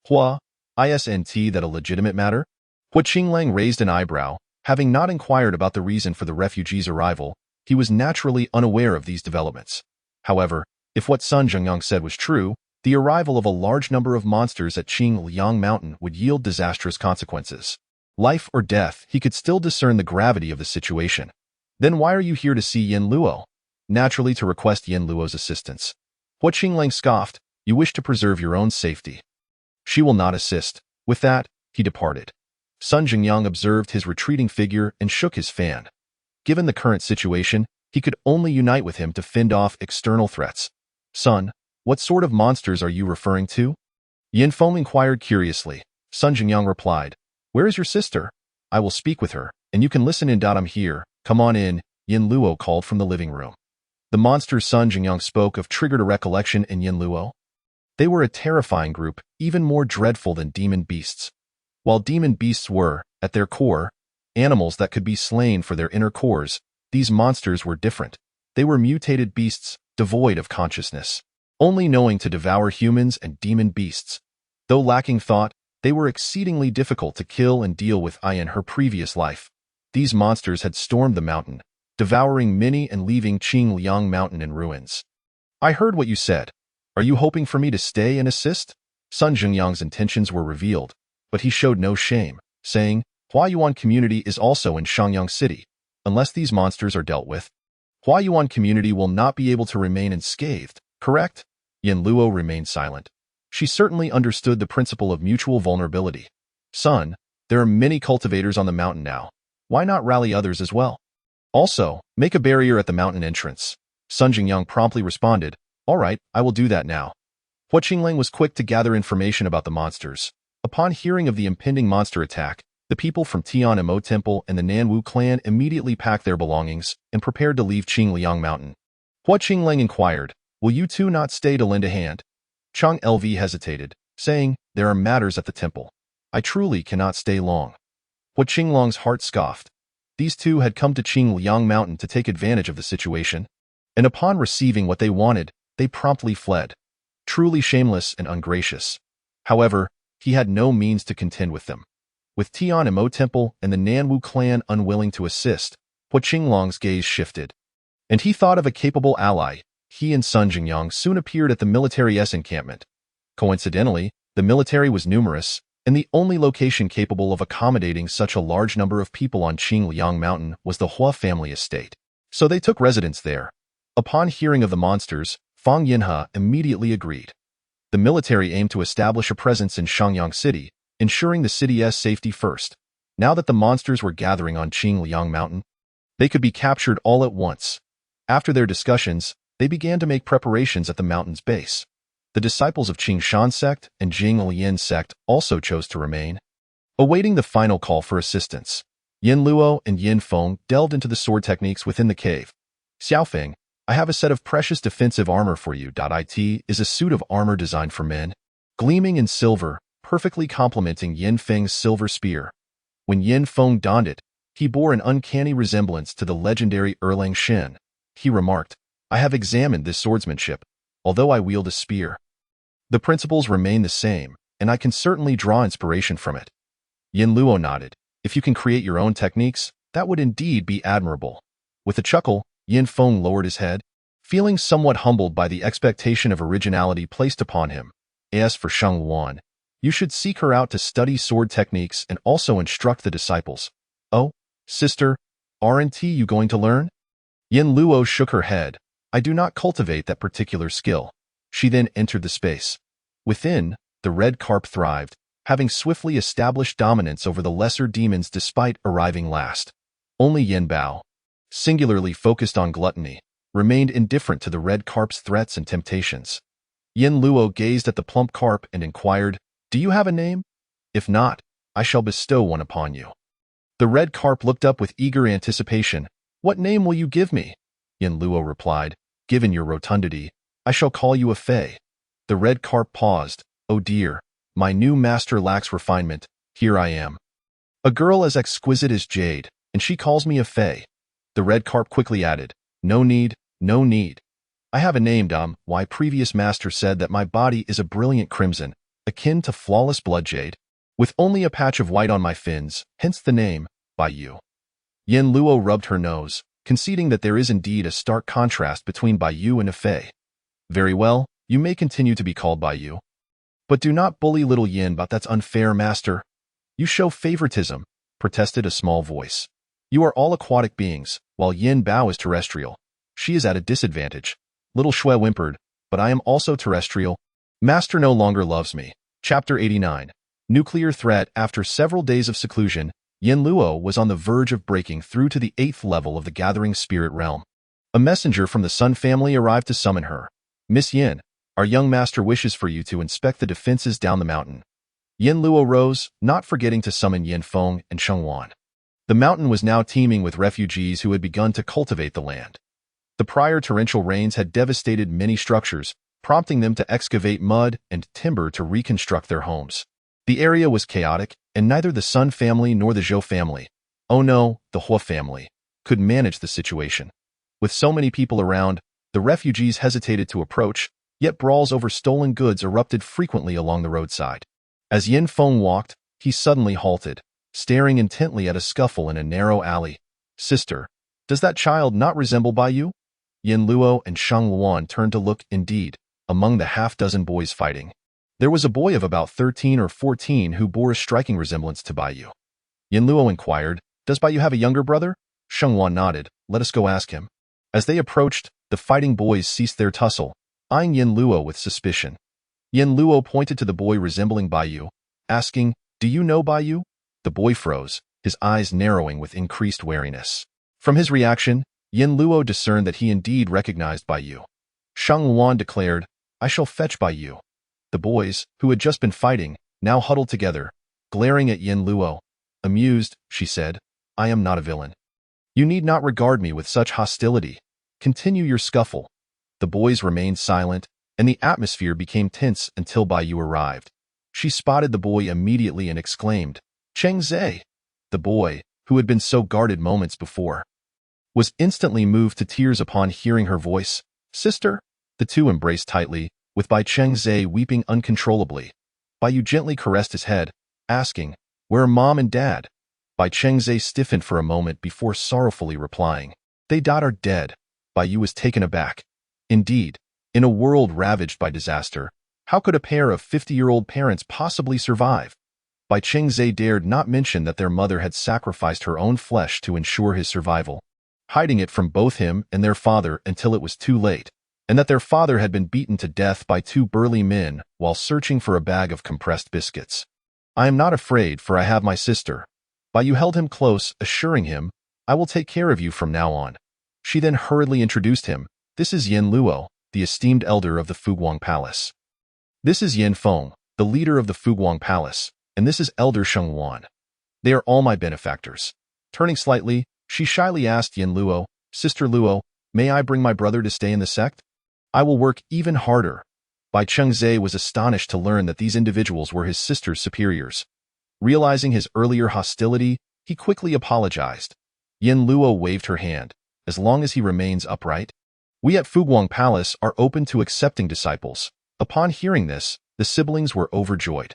Hua, isn't that a legitimate matter? Hua Qinglang raised an eyebrow. Having not inquired about the reason for the refugees' arrival, he was naturally unaware of these developments. However, if what Sun Zhengyang said was true, the arrival of a large number of monsters at Qingliang Mountain would yield disastrous consequences. Life or death, he could still discern the gravity of the situation. Then why are you here to see Yin Luo? Naturally to request Yin Luo's assistance. Hua Qinglang scoffed, you wish to preserve your own safety. She will not assist. With that, he departed. Sun Zhengyang observed his retreating figure and shook his fan. Given the current situation, he could only unite with him to fend off external threats. Sun, what sort of monsters are you referring to? Yin Feng inquired curiously. Sun Zhengyang replied, where is your sister? I will speak with her, and you can listen in. I'm here. Come on in, Yin Luo called from the living room. The monsters Sun Zhengyang spoke of triggered a recollection in Yin Luo. They were a terrifying group, even more dreadful than demon beasts. While demon beasts were, at their core, animals that could be slain for their inner cores, these monsters were different. They were mutated beasts, devoid of consciousness, only knowing to devour humans and demon beasts. Though lacking thought, they were exceedingly difficult to kill and deal with. In her previous life, these monsters had stormed the mountain, devouring many and leaving Qingliang Mountain in ruins. I heard what you said. Are you hoping for me to stay and assist? Sun Zhengyang's intentions were revealed, but he showed no shame, saying, Huayuan community is also in Shangyang City. Unless these monsters are dealt with, Huayuan community will not be able to remain unscathed, correct? Yin Luo remained silent. She certainly understood the principle of mutual vulnerability. Sun, there are many cultivators on the mountain now. Why not rally others as well? Also, make a barrier at the mountain entrance. Sun Zhengyang promptly responded, all right, I will do that now. Hua Qinglang was quick to gather information about the monsters. Upon hearing of the impending monster attack, the people from Tian Mo Temple and the Nanwu clan immediately packed their belongings and prepared to leave Qingliang Mountain. Hua Qinglang inquired, "Will you two not stay to lend a hand?" Chang LV hesitated, saying, "There are matters at the temple. I truly cannot stay long." Hua Qinglang's heart scoffed. These two had come to Qingliang Mountain to take advantage of the situation, and upon receiving what they wanted, they promptly fled. Truly shameless and ungracious. However, he had no means to contend with them. With Tian Mo Temple and the Nanwu clan unwilling to assist, Hua Qinglang's gaze shifted, and he thought of a capable ally. He and Sun Jingyang soon appeared at the military's encampment. Coincidentally, the military was numerous, and the only location capable of accommodating such a large number of people on Qingliang Mountain was the Hua family estate. So they took residence there. Upon hearing of the monsters, Fang Yinhe immediately agreed. The military aimed to establish a presence in Shangyang City, ensuring the city's safety first. Now that the monsters were gathering on Qingliang Mountain, they could be captured all at once. After their discussions, they began to make preparations at the mountain's base. The disciples of Qingshan Sect and Jinglian Sect also chose to remain, awaiting the final call for assistance. Yin Luo and Yin Feng delved into the sword techniques within the cave. Xiaofeng, I have a set of precious defensive armor for you. It is a suit of armor designed for men, gleaming in silver, perfectly complementing Yin Feng's silver spear. When Yin Feng donned it, he bore an uncanny resemblance to the legendary Erlang Shen. He remarked, I have examined this swordsmanship, although I wield a spear. The principles remain the same, and I can certainly draw inspiration from it. Yin Luo nodded. If you can create your own techniques, that would indeed be admirable. With a chuckle, Yin Feng lowered his head, feeling somewhat humbled by the expectation of originality placed upon him. As for Sheng Luan, you should seek her out to study sword techniques and also instruct the disciples. Oh, sister, aren't you going to learn? Yin Luo shook her head. I do not cultivate that particular skill. She then entered the space. Within, the red carp thrived, having swiftly established dominance over the lesser demons despite arriving last. Only Yin Bao, singularly focused on gluttony, remained indifferent to the red carp's threats and temptations. Yin Luo gazed at the plump carp and inquired, Do you have a name? If not, I shall bestow one upon you. The red carp looked up with eager anticipation. What name will you give me? Yin Luo replied, Given your rotundity, I shall call you a fei. The red carp paused. Oh dear, my new master lacks refinement. Here I am. A girl as exquisite as jade, and she calls me a fei. The red carp quickly added, No need, no need. I have a name, Why previous master said that my body is a brilliant crimson, akin to flawless blood jade, with only a patch of white on my fins, hence the name, by you. Yin Luo rubbed her nose, conceding that there is indeed a stark contrast between Baiyu and a fei. Very well, you may continue to be called Baiyu. But do not bully little Yin, but that's unfair, master. You show favoritism, protested a small voice. You are all aquatic beings, while Yin Bao is terrestrial. She is at a disadvantage. Little Shui whimpered, but I am also terrestrial. Master no longer loves me. Chapter 89. Nuclear threat. After several days of seclusion, Yin Luo was on the verge of breaking through to the 8th level of the gathering spirit realm. A messenger from the Sun family arrived to summon her. Miss Yin, our young master wishes for you to inspect the defenses down the mountain. Yin Luo rose, not forgetting to summon Yin Feng and Sheng Wan. The mountain was now teeming with refugees who had begun to cultivate the land. The prior torrential rains had devastated many structures, prompting them to excavate mud and timber to reconstruct their homes. The area was chaotic, and neither the Sun family nor the Zhou family, oh no, the Hua family, could manage the situation. With so many people around, the refugees hesitated to approach, yet brawls over stolen goods erupted frequently along the roadside. As Yin Feng walked, he suddenly halted, staring intently at a scuffle in a narrow alley. Sister, does that child not resemble Baiyu? Yin Luo and Sheng Luan turned to look. Indeed, among the half-dozen boys fighting, there was a boy of about 13 or 14 who bore a striking resemblance to Baiyu. Yin Luo inquired, Does Baiyu have a younger brother? Sheng Wan nodded. Let us go ask him. As they approached, the fighting boys ceased their tussle, eyeing Yin Luo with suspicion. Yin Luo pointed to the boy resembling Baiyu, asking, Do you know Baiyu? The boy froze, his eyes narrowing with increased wariness. From his reaction, Yin Luo discerned that he indeed recognized Baiyu. Sheng Luan declared, I shall fetch Baiyu. The boys, who had just been fighting, now huddled together, glaring at Yin Luo. Amused, she said, I am not a villain. You need not regard me with such hostility. Continue your scuffle. The boys remained silent, and the atmosphere became tense until Bai Yu arrived. She spotted the boy immediately and exclaimed, Cheng Zhe! The boy, who had been so guarded moments before, was instantly moved to tears upon hearing her voice. Sister? The two embraced tightly, with Bai Cheng Zhe weeping uncontrollably. Bai Yu gently caressed his head, asking, Where are Mom and Dad? Bai Cheng Zhe stiffened for a moment before sorrowfully replying, They are dead. Bai Yu was taken aback. Indeed, in a world ravaged by disaster, how could a pair of 50-year-old parents possibly survive? Bai Cheng Zhe dared not mention that their mother had sacrificed her own flesh to ensure his survival, hiding it from both him and their father until it was too late, and that their father had been beaten to death by two burly men while searching for a bag of compressed biscuits. I am not afraid, for I have my sister. Bai Yu held him close, assuring him, I will take care of you from now on. She then hurriedly introduced him. This is Yin Luo, the esteemed elder of the Fuguang Palace. This is Yin Feng, the leader of the Fuguang Palace, and this is Elder Sheng Wan. They are all my benefactors. Turning slightly, she shyly asked Yin Luo, Sister Luo, may I bring my brother to stay in the sect? I will work even harder. Bai Cheng Zhe was astonished to learn that these individuals were his sister's superiors. Realizing his earlier hostility, he quickly apologized. Yin Luo waved her hand. As long as he remains upright, we at Fuguang Palace are open to accepting disciples. Upon hearing this, the siblings were overjoyed.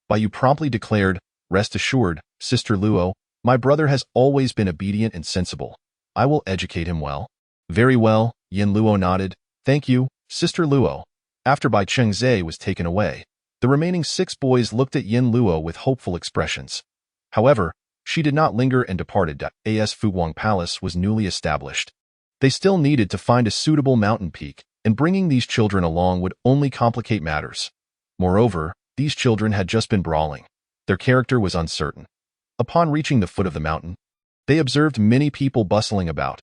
Bai Yu promptly declared, Rest assured, Sister Luo, my brother has always been obedient and sensible. I will educate him well. Very well, Yin Luo nodded. Thank you, Sister Luo. After Bai Cheng Zhe was taken away, the remaining 6 boys looked at Yin Luo with hopeful expressions. However, she did not linger and departed. As Fuguang Palace was newly established, they still needed to find a suitable mountain peak, and bringing these children along would only complicate matters. Moreover, these children had just been brawling. Their character was uncertain. Upon reaching the foot of the mountain, they observed many people bustling about.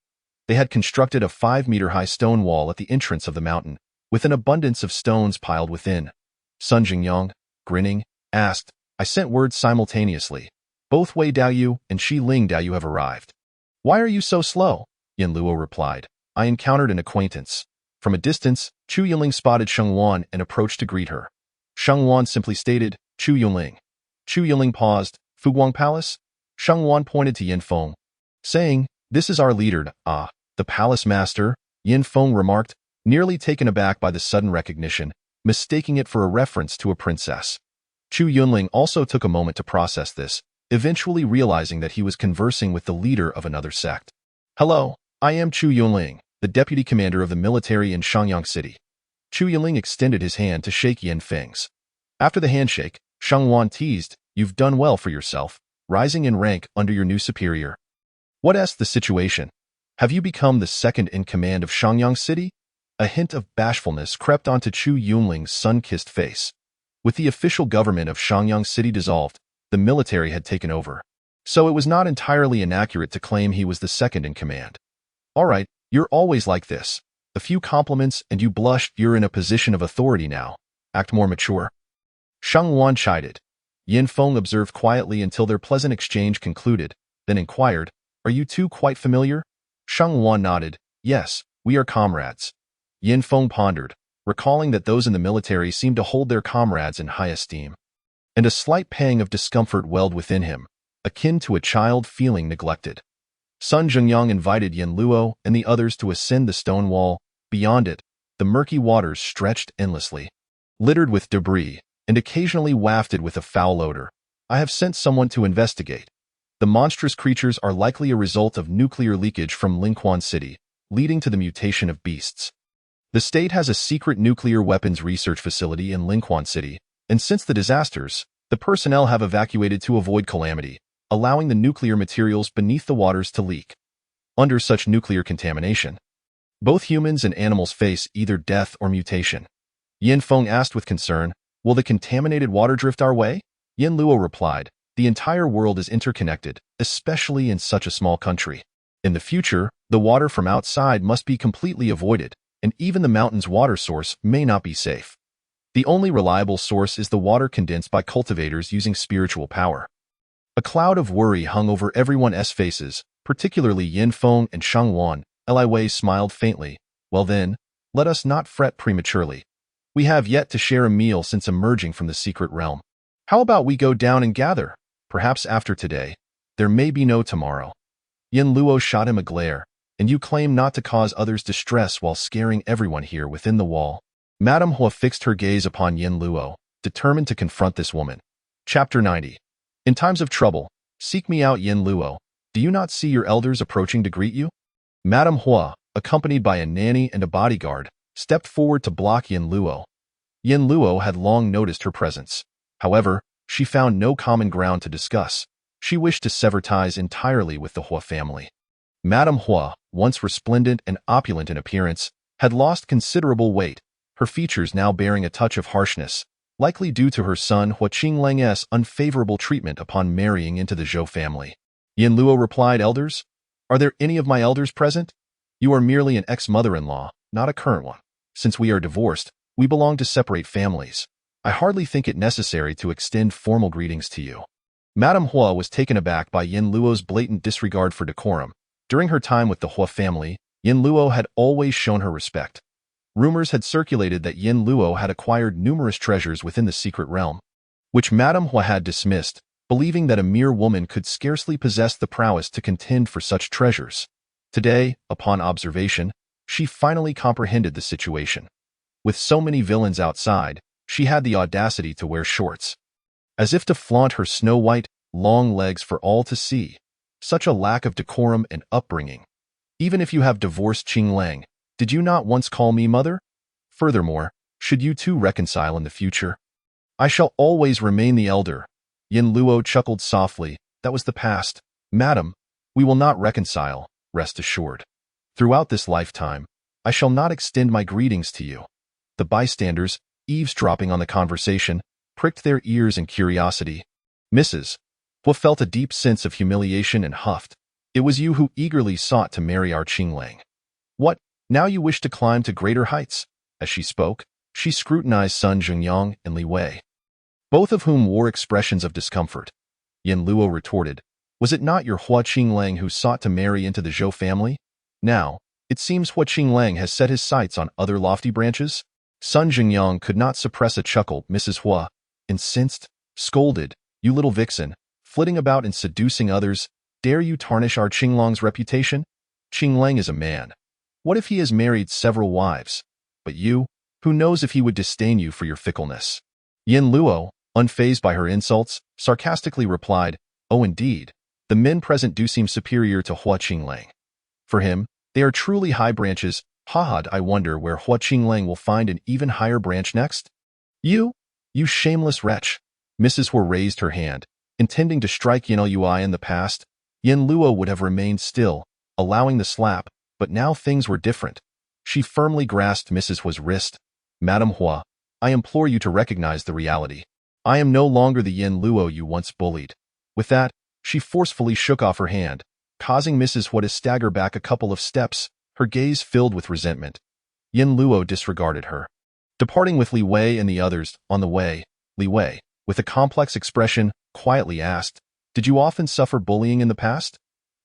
They had constructed a 5-meter-high stone wall at the entrance of the mountain, with an abundance of stones piled within. Sun Jingyang, grinning, asked, I sent word simultaneously. Both Wei Daoyu and Shi Ling Daoyu have arrived. Why are you so slow? Yin Luo replied. I encountered an acquaintance. From a distance, Chu Yunling spotted Sheng Wan and approached to greet her. Sheng Wan simply stated, Chu Yunling. Chu Yunling paused. Fuguang Palace? Sheng Wan pointed to Yin Feng, saying, This is our leader. Ah, the palace master, Yin Feng remarked, nearly taken aback by the sudden recognition, mistaking it for a reference to a princess. Chu Yunling also took a moment to process this, eventually realizing that he was conversing with the leader of another sect. Hello, I am Chu Yunling, the deputy commander of the military in Shangyang City. Chu Yunling extended his hand to shake Yin Feng's. After the handshake, Sheng Wan teased, You've done well for yourself, rising in rank under your new superior. What the situation? Have you become the second in command of Shangyang City? A hint of bashfulness crept onto Chu Yunling's sun-kissed face. With the official government of Shangyang City dissolved, the military had taken over. So it was not entirely inaccurate to claim he was the second in command. All right, you're always like this. A few compliments and you blush. You're in a position of authority now. Act more mature. Sheng Wan chided. Yin Feng observed quietly until their pleasant exchange concluded, then inquired, Are you two quite familiar? Sheng Wan nodded. Yes, we are comrades. Yin Feng pondered, recalling that those in the military seemed to hold their comrades in high esteem. And a slight pang of discomfort welled within him, akin to a child feeling neglected. Sun Jingyang invited Yin Luo and the others to ascend the stone wall. Beyond it, the murky waters stretched endlessly, littered with debris, and occasionally wafted with a foul odor. I have sent someone to investigate. The monstrous creatures are likely a result of nuclear leakage from Linquan City, leading to the mutation of beasts. The state has a secret nuclear weapons research facility in Linquan City, and since the disasters, the personnel have evacuated to avoid calamity, allowing the nuclear materials beneath the waters to leak. Under such nuclear contamination, both humans and animals face either death or mutation. Yin Feng asked with concern, Will the contaminated water drift our way? Yin Luo replied, The entire world is interconnected, especially in such a small country. In the future, the water from outside must be completely avoided, and even the mountain's water source may not be safe. The only reliable source is the water condensed by cultivators using spiritual power. A cloud of worry hung over everyone's faces, particularly Yin Feng and Shang Wan. Li Wei smiled faintly. Well then, let us not fret prematurely. We have yet to share a meal since emerging from the secret realm. How about we go down and gather? Perhaps after today. There may be no tomorrow. Yin Luo shot him a glare. And you claim not to cause others distress while scaring everyone here within the wall. Madame Hua fixed her gaze upon Yin Luo, determined to confront this woman. Chapter 90. In times of trouble, seek me out, Yin Luo. Do you not see your elders approaching to greet you? Madame Hua, accompanied by a nanny and a bodyguard, stepped forward to block Yin Luo. Yin Luo had long noticed her presence. However, she found no common ground to discuss. She wished to sever ties entirely with the Hua family. Madame Hua, once resplendent and opulent in appearance, had lost considerable weight, her features now bearing a touch of harshness, likely due to her son Hua Qinglang's unfavorable treatment upon marrying into the Zhou family. Yin Luo replied, Elders? Are there any of my elders present? You are merely an ex-mother-in-law, not a current one. Since we are divorced, we belong to separate families. I hardly think it necessary to extend formal greetings to you. Madame Hua was taken aback by Yin Luo's blatant disregard for decorum. During her time with the Hua family, Yin Luo had always shown her respect. Rumors had circulated that Yin Luo had acquired numerous treasures within the secret realm, which Madame Hua had dismissed, believing that a mere woman could scarcely possess the prowess to contend for such treasures. Today, upon observation, she finally comprehended the situation. With so many villains outside, she had the audacity to wear shorts, as if to flaunt her snow-white, long legs for all to see. Such a lack of decorum and upbringing. Even if you have divorced Qinglang, did you not once call me mother? Furthermore, should you two reconcile in the future? I shall always remain the elder. Yin Luo chuckled softly. That was the past. Madam, we will not reconcile, rest assured. Throughout this lifetime, I shall not extend my greetings to you. The bystanders, eavesdropping on the conversation, pricked their ears in curiosity. Mrs. Hua felt a deep sense of humiliation and huffed. It was you who eagerly sought to marry our Qinglang. What, now you wish to climb to greater heights? As she spoke, she scrutinized Sun Zhengyang and Li Wei, both of whom wore expressions of discomfort. Yin Luo retorted, was it not your Hua Qinglang who sought to marry into the Zhou family? Now, it seems Hua Qinglang has set his sights on other lofty branches? Sun Zhengyang could not suppress a chuckle. Mrs. Hua, incensed, scolded, you little vixen, flitting about and seducing others, dare you tarnish our Qinglang's reputation? Qinglang is a man. What if he has married several wives? But you, who knows if he would disdain you for your fickleness? Yin Luo, unfazed by her insults, sarcastically replied, oh indeed, the men present do seem superior to Hua Qinglang. For him, they are truly high branches. I wonder where Hua Qinglang will find an even higher branch next? You shameless wretch. Mrs. Hua raised her hand, intending to strike Yin Lui in the past. Yin Luo would have remained still, allowing the slap, but now things were different. She firmly grasped Mrs. Hua's wrist. Madame Hua, I implore you to recognize the reality. I am no longer the Yin Luo you once bullied. With that, she forcefully shook off her hand, causing Mrs. Hua to stagger back a couple of steps, her gaze filled with resentment. Yin Luo disregarded her. Departing with Li Wei and the others, on the way, Li Wei, with a complex expression, quietly asked, did you often suffer bullying in the past?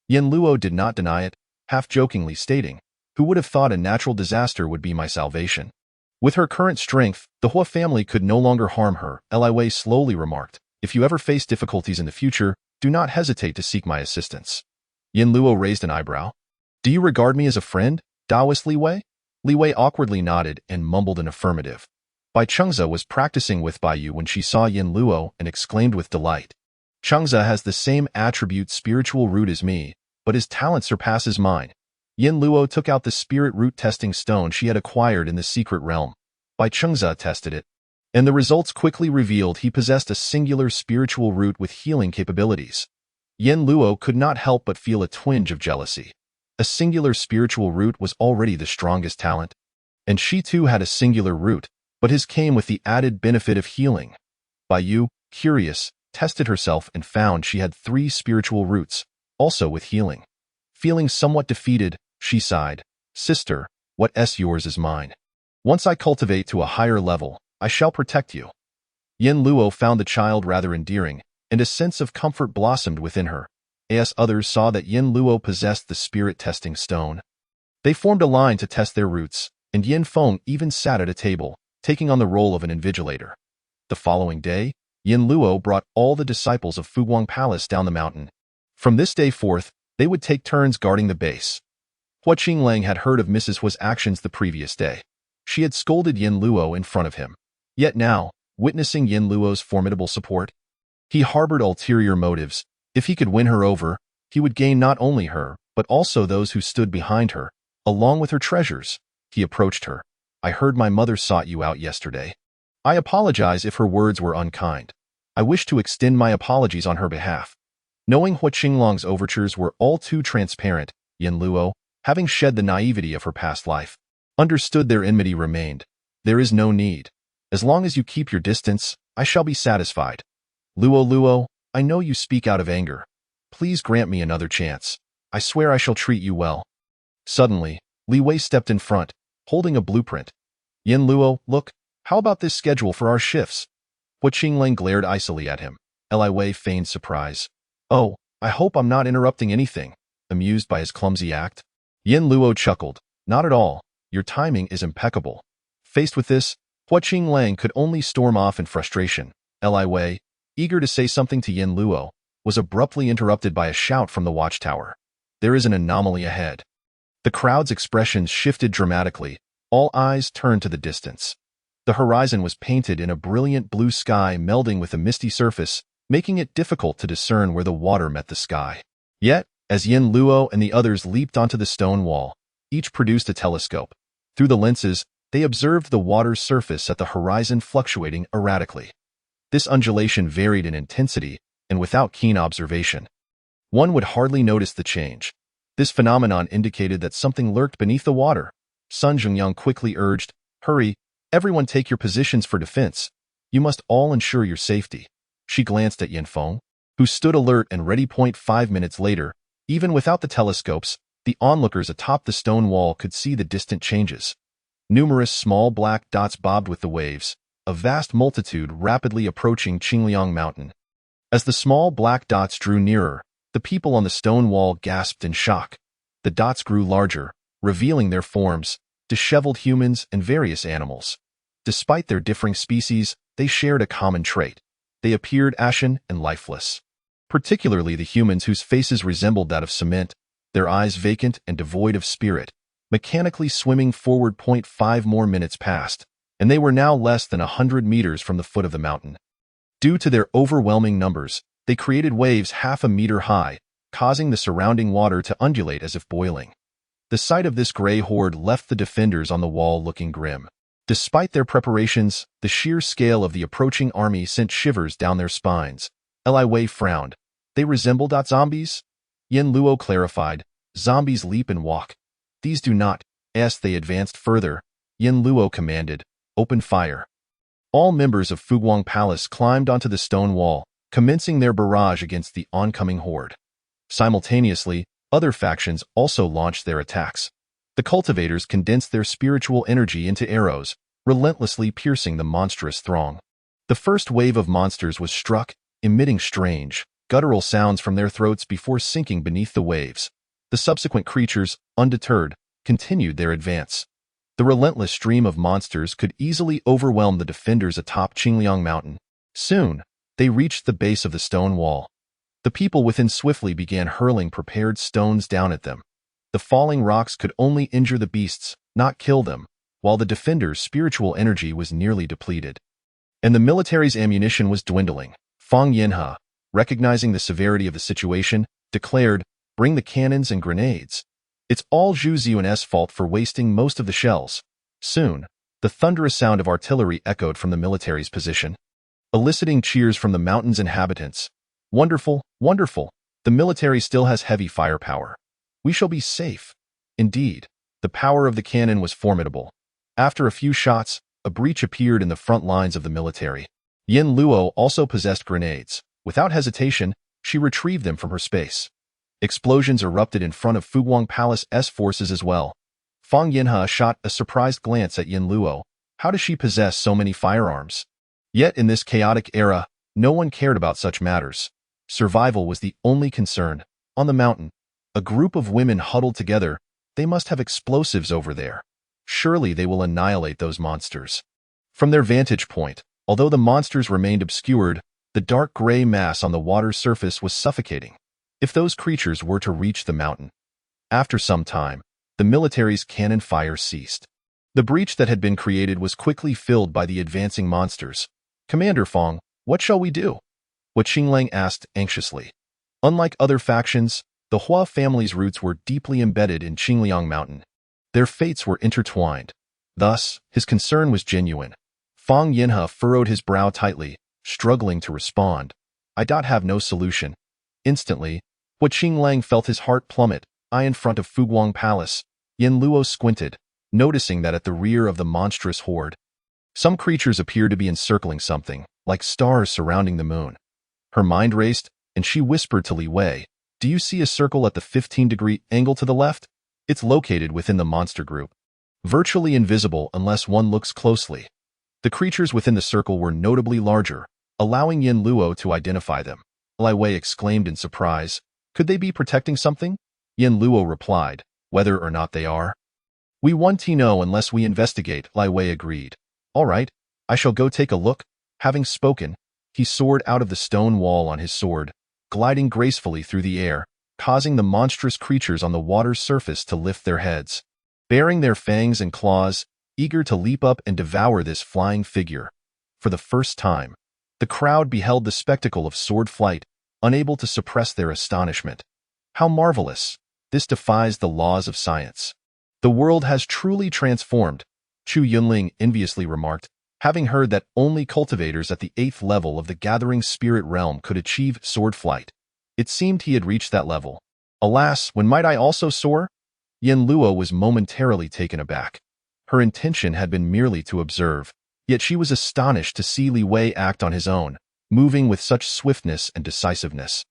Yin Luo did not deny it, half-jokingly stating, who would have thought a natural disaster would be my salvation? With her current strength, the Hua family could no longer harm her. Li Wei slowly remarked, if you ever face difficulties in the future, do not hesitate to seek my assistance. Yin Luo raised an eyebrow. Do you regard me as a friend, Taoist Li Wei? Li Wei awkwardly nodded and mumbled an affirmative. Bai Chengza was practicing with Bai Yu when she saw Yin Luo and exclaimed with delight. Chengza has the same attribute spiritual root as me, but his talent surpasses mine. Yin Luo took out the spirit root testing stone she had acquired in the secret realm. Bai Chengza tested it, and the results quickly revealed he possessed a singular spiritual root with healing capabilities. Yin Luo could not help but feel a twinge of jealousy. A singular spiritual root was already the strongest talent, and she too had a singular root, but his came with the added benefit of healing. Bai Yu, curious, tested herself and found she had 3 spiritual roots, also with healing. Feeling somewhat defeated, she sighed, sister, what's yours is mine. Once I cultivate to a higher level, I shall protect you." Yin Luo found the child rather endearing, and a sense of comfort blossomed within her. As others saw that Yin Luo possessed the spirit-testing stone. They formed a line to test their roots, and Yin Feng even sat at a table, taking on the role of an invigilator. The following day, Yin Luo brought all the disciples of Fuguang Palace down the mountain. From this day forth, they would take turns guarding the base. Hua Qinglang had heard of Mrs. Hua's actions the previous day. She had scolded Yin Luo in front of him. Yet now, witnessing Yin Luo's formidable support, he harbored ulterior motives. If he could win her over, he would gain not only her, but also those who stood behind her, along with her treasures. He approached her. "I heard my mother sought you out yesterday. I apologize if her words were unkind. I wish to extend my apologies on her behalf." Knowing Hua Qinglang's overtures were all too transparent, Yin Luo, having shed the naivety of her past life, understood their enmity remained. "There is no need. As long as you keep your distance, I shall be satisfied. Luo, I know you speak out of anger. Please grant me another chance. I swear I shall treat you well." Suddenly, Li Wei stepped in front, holding a blueprint. "Yin Luo, look, how about this schedule for our shifts?" Hua Qinglang glared icily at him. Li Wei feigned surprise. "Oh, I hope I'm not interrupting anything," amused by his clumsy act. Yin Luo chuckled. "Not at all. Your timing is impeccable." Faced with this, Hua Qinglang could only storm off in frustration. Li Wei, eager to say something to Yin Luo, was abruptly interrupted by a shout from the watchtower. "There is an anomaly ahead." The crowd's expressions shifted dramatically. All eyes turned to the distance. The horizon was painted in a brilliant blue sky melding with a misty surface, making it difficult to discern where the water met the sky. Yet, as Yin Luo and the others leaped onto the stone wall, each produced a telescope. Through the lenses, they observed the water's surface at the horizon fluctuating erratically. This undulation varied in intensity, and without keen observation, one would hardly notice the change. This phenomenon indicated that something lurked beneath the water. Sun Zhengyang quickly urged, "Hurry, everyone take your positions for defense. You must all ensure your safety." She glanced at Yin Feng, who stood alert and ready. 5 minutes later, even without the telescopes, the onlookers atop the stone wall could see the distant changes. Numerous small black dots bobbed with the waves, a vast multitude rapidly approaching Qingliang Mountain. As the small black dots drew nearer, the people on the stone wall gasped in shock. The dots grew larger, revealing their forms, disheveled humans and various animals. Despite their differing species, they shared a common trait. They appeared ashen and lifeless. Particularly the humans whose faces resembled that of cement, their eyes vacant and devoid of spirit, mechanically swimming forward. 5 more minutes passed, and they were now less than 100 meters from the foot of the mountain. Due to their overwhelming numbers, they created waves half a meter high, causing the surrounding water to undulate as if boiling. The sight of this gray horde left the defenders on the wall looking grim. Despite their preparations, the sheer scale of the approaching army sent shivers down their spines. Li Wei frowned. "They resemble zombies?" Yin Luo clarified. "Zombies leap and walk. These do not." As they advanced further, Yin Luo commanded, "Open fire." All members of Fuguang Palace climbed onto the stone wall, commencing their barrage against the oncoming horde. Simultaneously, other factions also launched their attacks. The cultivators condensed their spiritual energy into arrows, relentlessly piercing the monstrous throng. The first wave of monsters was struck, emitting strange, guttural sounds from their throats before sinking beneath the waves. The subsequent creatures, undeterred, continued their advance. The relentless stream of monsters could easily overwhelm the defenders atop Qingliang Mountain. Soon, they reached the base of the stone wall. The people within swiftly began hurling prepared stones down at them. The falling rocks could only injure the beasts, not kill them, while the defenders' spiritual energy was nearly depleted. And the military's ammunition was dwindling. Fang Yinhe, recognizing the severity of the situation, declared, "Bring the cannons and grenades. It's all Zhu Ziyuan's fault for wasting most of the shells." Soon, the thunderous sound of artillery echoed from the military's position, eliciting cheers from the mountain's inhabitants. "Wonderful, wonderful. The military still has heavy firepower. We shall be safe." Indeed, the power of the cannon was formidable. After a few shots, a breach appeared in the front lines of the military. Yin Luo also possessed grenades. Without hesitation, she retrieved them from her space. Explosions erupted in front of Fuguang Palace's forces as well. Fang Yinhe shot a surprised glance at Yin Luo. How does she possess so many firearms? Yet in this chaotic era, no one cared about such matters. Survival was the only concern. On the mountain, a group of women huddled together. They must have explosives over there. Surely they will annihilate those monsters. From their vantage point, although the monsters remained obscured, the dark gray mass on the water's surface was suffocating. If those creatures were to reach the mountain, after some time, the military's cannon fire ceased. The breach that had been created was quickly filled by the advancing monsters. Commander Fong, what shall we do? What Qinglang asked anxiously. Unlike other factions, the Hua family's roots were deeply embedded in Qingliang Mountain. Their fates were intertwined. Thus, his concern was genuine. Fong Yinhe furrowed his brow tightly, struggling to respond. I have no solution. Instantly, Hua Qinglang felt his heart plummet. In front of Fuguang Palace, Yin Luo squinted, noticing that at the rear of the monstrous horde, some creatures appeared to be encircling something, like stars surrounding the moon. Her mind raced, and she whispered to Li Wei, do you see a circle at the 15-degree angle to the left? It's located within the monster group. Virtually invisible unless one looks closely. The creatures within the circle were notably larger, allowing Yin Luo to identify them. Li Wei exclaimed in surprise, could they be protecting something? Yin Luo replied, whether or not they are. We won't know unless we investigate, Li Wei agreed. All right, I shall go take a look. Having spoken, he soared out of the stone wall on his sword, gliding gracefully through the air, causing the monstrous creatures on the water's surface to lift their heads, baring their fangs and claws, eager to leap up and devour this flying figure. For the first time, the crowd beheld the spectacle of sword flight, unable to suppress their astonishment. How marvelous! This defies the laws of science. The world has truly transformed, Chu Yunling enviously remarked, having heard that only cultivators at the 8th level of the Gathering Spirit Realm could achieve sword flight. It seemed he had reached that level. Alas, when might I also soar? Yin Luo was momentarily taken aback. Her intention had been merely to observe, yet she was astonished to see Li Wei act on his own, moving with such swiftness and decisiveness.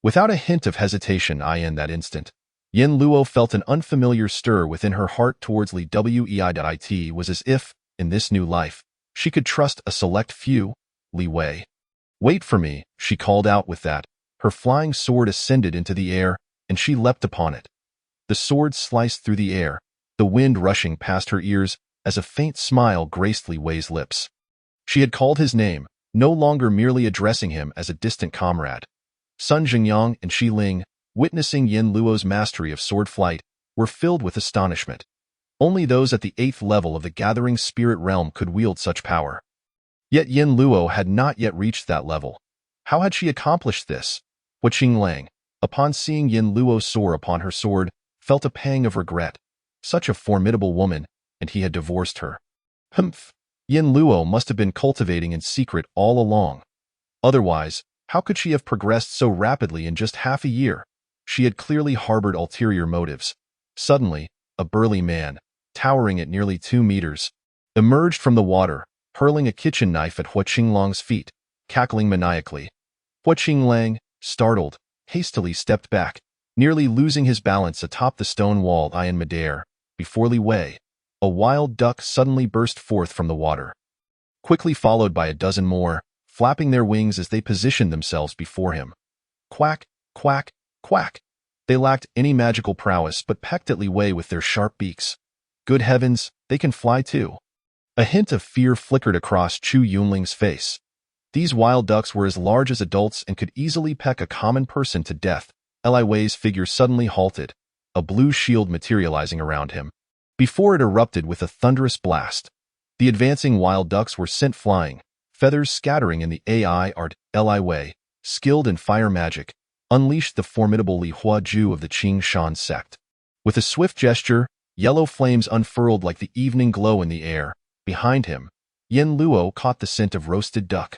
Without a hint of hesitation in that instant, Yin Luo felt an unfamiliar stir within her heart towards Li Wei. It was as if, in this new life, she could trust a select few. Li Wei. Wait for me, she called out with that. Her flying sword ascended into the air, and she leapt upon it. The sword sliced through the air, the wind rushing past her ears as a faint smile graced Li Wei's lips. She had called his name, no longer merely addressing him as a distant comrade. Sun Jingyang and Shi Ling, witnessing Yin Luo's mastery of sword flight, were filled with astonishment. Only those at the 8th level of the Gathering Spirit Realm could wield such power. Yet Yin Luo had not yet reached that level. How had she accomplished this? Hua Qinglang, upon seeing Yin Luo soar upon her sword, felt a pang of regret. Such a formidable woman, and he had divorced her. Humph! Yin Luo must have been cultivating in secret all along. Otherwise, how could she have progressed so rapidly in just half a year? She had clearly harbored ulterior motives. Suddenly, a burly man, towering at nearly 2 meters, emerged from the water, hurling a kitchen knife at Hua Qinglang's feet, cackling maniacally. Hua Qinglang, startled, hastily stepped back, nearly losing his balance atop the stone wall in midair. Before Li Wei, a wild duck suddenly burst forth from the water, quickly followed by a dozen more, flapping their wings as they positioned themselves before him. Quack, quack, quack. They lacked any magical prowess but pecked at Li Wei with their sharp beaks. Good heavens, they can fly too. A hint of fear flickered across Chu Yunling's face. These wild ducks were as large as adults and could easily peck a common person to death. Li Wei's figure suddenly halted, a blue shield materializing around him, before it erupted with a thunderous blast. The advancing wild ducks were sent flying, feathers scattering in the air. Li Wei, skilled in fire magic, unleashed the formidable Li Huaju of the Qing Shan sect. With a swift gesture, yellow flames unfurled like the evening glow in the air. Behind him, Yin Luo caught the scent of roasted duck.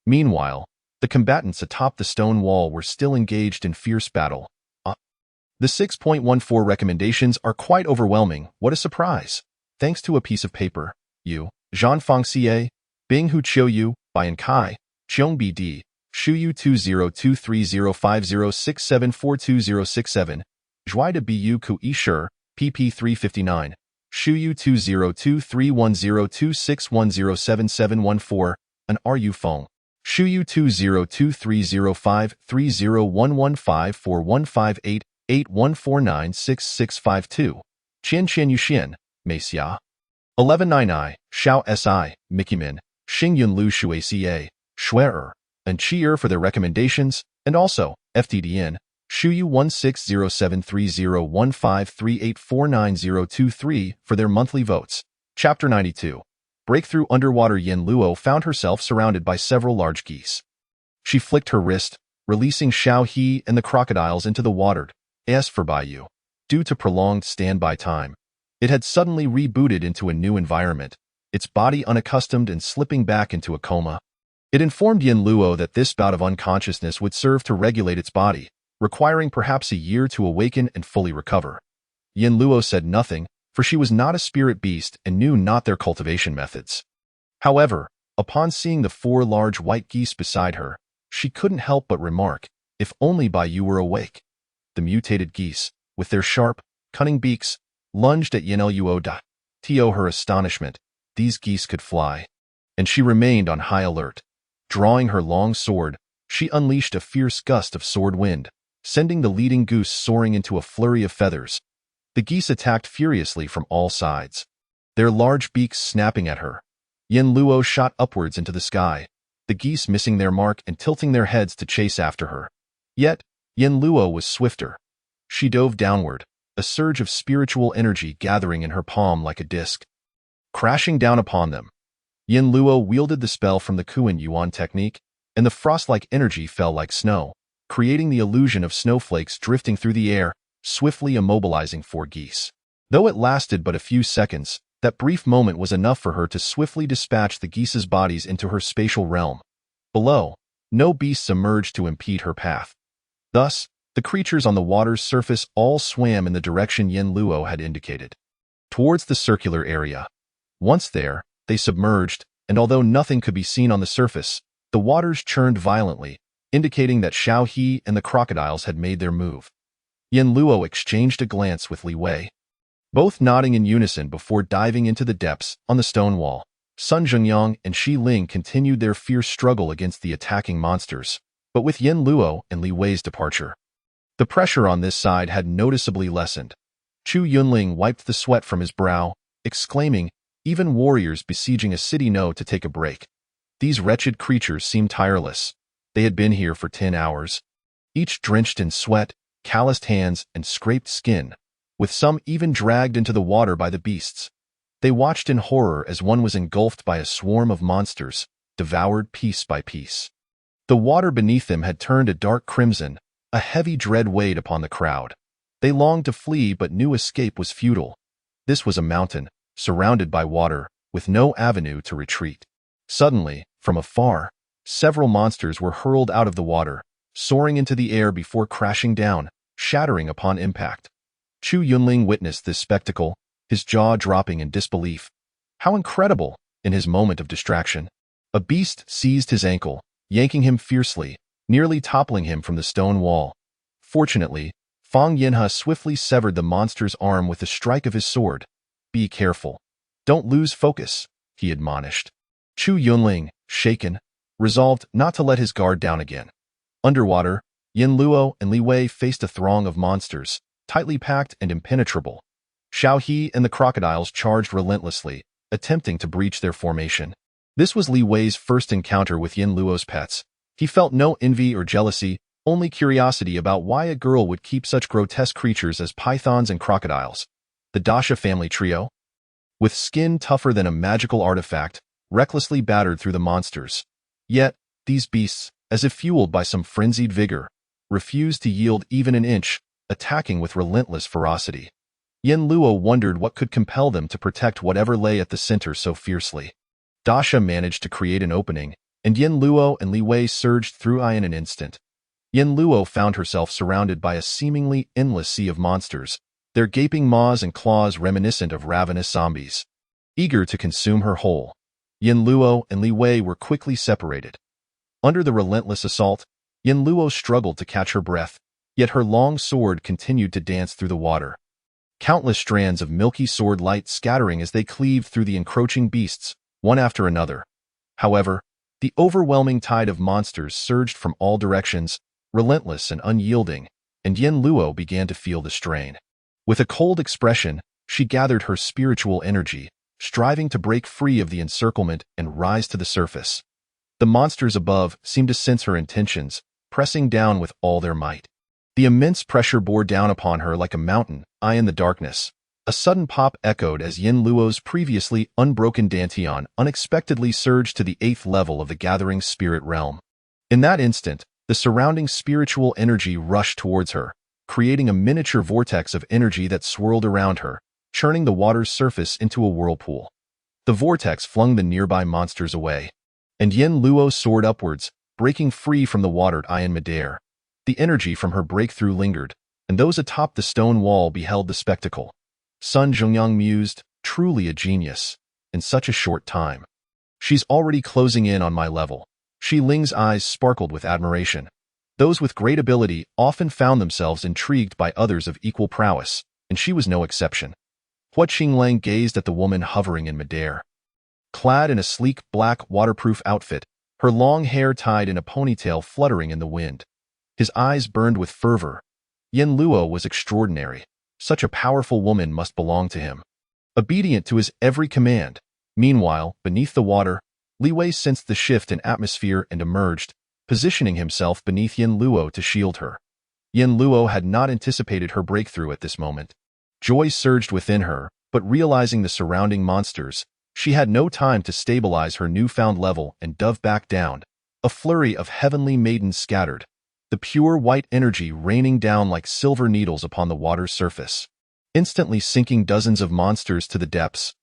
Meanwhile, the combatants atop the stone wall were still engaged in fierce battle. The 6.14 recommendations are quite overwhelming. What a surprise! Thanks to a piece of paper, you, Zhan Fangxie, Bing Hu Qiuyu, Bian Kai, Qiong BD, Shuyu 20230506742067, Zhuai de Bu Ku Yi Shi, pp 359. Shuyu 20231026107714, an RU Feng. Shuyu 20230305301154158814966652. Qian Qian Yuxian, Meixia. 1199, Xiao Si, Mikimin, Xingyun Lu Shui Ca, Shuer, and Chi'er for their recommendations, and also, FTDN, Shuyu 1607301538490023 for their monthly votes. Chapter 92. Breakthrough underwater. Yin Luo found herself surrounded by several large geese. She flicked her wrist, releasing Xiao He and the crocodiles into the water, as for Baiyu. Due to prolonged standby time, it had suddenly rebooted into a new environment, its body unaccustomed and slipping back into a coma. It informed Yin Luo that this bout of unconsciousness would serve to regulate its body, requiring perhaps a year to awaken and fully recover. Yin Luo said nothing, for she was not a spirit beast and knew not their cultivation methods. However, upon seeing the 4 large white geese beside her, she couldn't help but remark, if only Baiyu were awake. The mutated geese, with their sharp, cunning beaks, lunged at Yin Luo. To her astonishment, these geese could fly, and she remained on high alert. Drawing her long sword, she unleashed a fierce gust of sword wind, sending the leading goose soaring into a flurry of feathers. The geese attacked furiously from all sides, their large beaks snapping at her. Yin Luo shot upwards into the sky, the geese missing their mark and tilting their heads to chase after her. Yet, Yin Luo was swifter. She dove downward, a surge of spiritual energy gathering in her palm like a disc. Crashing down upon them, Yin Luo wielded the spell from the Kuan Yuan technique, and the frost-like energy fell like snow, creating the illusion of snowflakes drifting through the air, swiftly immobilizing 4 geese. Though it lasted but a few seconds, that brief moment was enough for her to swiftly dispatch the geese's bodies into her spatial realm. Below, no beasts emerged to impede her path. Thus, the creatures on the water's surface all swam in the direction Yin Luo had indicated, towards the circular area. Once there, they submerged, and although nothing could be seen on the surface, the waters churned violently, indicating that Xiao He and the crocodiles had made their move. Yin Luo exchanged a glance with Li Wei, both nodding in unison before diving into the depths on the stone wall. Sun Zhengyang and Shi Ling continued their fierce struggle against the attacking monsters, but with Yin Luo and Li Wei's departure, the pressure on this side had noticeably lessened. Chu Yunling wiped the sweat from his brow, exclaiming, "Even warriors besieging a city know to take a break. These wretched creatures seem tireless. They had been here for 10 hours, each drenched in sweat, calloused hands, and scraped skin, with some even dragged into the water by the beasts. They watched in horror as one was engulfed by a swarm of monsters, devoured piece by piece. The water beneath them had turned a dark crimson, a heavy dread weighed upon the crowd. They longed to flee but knew escape was futile. This was a mountain, surrounded by water, with no avenue to retreat. Suddenly, from afar, several monsters were hurled out of the water, soaring into the air before crashing down, shattering upon impact. Chu Yunling witnessed this spectacle, his jaw dropping in disbelief. How incredible! In his moment of distraction, a beast seized his ankle, yanking him fiercely, nearly toppling him from the stone wall. Fortunately, Fang Yinhe swiftly severed the monster's arm with a strike of his sword. "Be careful. Don't lose focus," he admonished. Chu Yunling, shaken, resolved not to let his guard down again. Underwater, Yin Luo and Li Wei faced a throng of monsters, tightly packed and impenetrable. Xiao He and the crocodiles charged relentlessly, attempting to breach their formation. This was Li Wei's first encounter with Yin Luo's pets. He felt no envy or jealousy, only curiosity about why a girl would keep such grotesque creatures as pythons and crocodiles. The Dasha family trio, with skin tougher than a magical artifact, recklessly battered through the monsters. Yet, these beasts, as if fueled by some frenzied vigor, refused to yield even an inch, attacking with relentless ferocity. Yin Luo wondered what could compel them to protect whatever lay at the center so fiercely. Dasha managed to create an opening, and Yin Luo and Li Wei surged through in an instant. Yin Luo found herself surrounded by a seemingly endless sea of monsters, their gaping maws and claws reminiscent of ravenous zombies, eager to consume her whole. Yin Luo and Li Wei were quickly separated. Under the relentless assault, Yin Luo struggled to catch her breath, yet her long sword continued to dance through the water. countless strands of milky sword light scattering as they cleaved through the encroaching beasts, one after another. However, the overwhelming tide of monsters surged from all directions, relentless and unyielding, and Yin Luo began to feel the strain. With a cold expression, she gathered her spiritual energy, striving to break free of the encirclement and rise to the surface. The monsters above seemed to sense her intentions, pressing down with all their might. The immense pressure bore down upon her like a mountain, eye in the darkness. A sudden pop echoed as Yin Luo's previously unbroken dantian unexpectedly surged to the 8th level of the gathering spirit realm. In that instant, the surrounding spiritual energy rushed towards her, creating a miniature vortex of energy that swirled around her, churning the water's surface into a whirlpool. The vortex flung the nearby monsters away, and Yin Luo soared upwards, breaking free from the watered eye in midair. The energy from her breakthrough lingered, and those atop the stone wall beheld the spectacle. Sun Zhongyang mused, truly a genius, in such a short time. She's already closing in on my level. Shi Ling's eyes sparkled with admiration. Those with great ability often found themselves intrigued by others of equal prowess, and she was no exception. Hua Qinglang gazed at the woman hovering in midair. Clad in a sleek black waterproof outfit, her long hair tied in a ponytail fluttering in the wind. His eyes burned with fervor. Yin Luo was extraordinary. Such a powerful woman must belong to him. Obedient to his every command. Meanwhile, beneath the water, Li Wei sensed the shift in atmosphere and emerged, positioning himself beneath Yin Luo to shield her. Yin Luo had not anticipated her breakthrough at this moment. Joy surged within her, but realizing the surrounding monsters, she had no time to stabilize her newfound level and dove back down. A flurry of heavenly maidens scattered, the pure white energy raining down like silver needles upon the water's surface, instantly sinking dozens of monsters to the depths.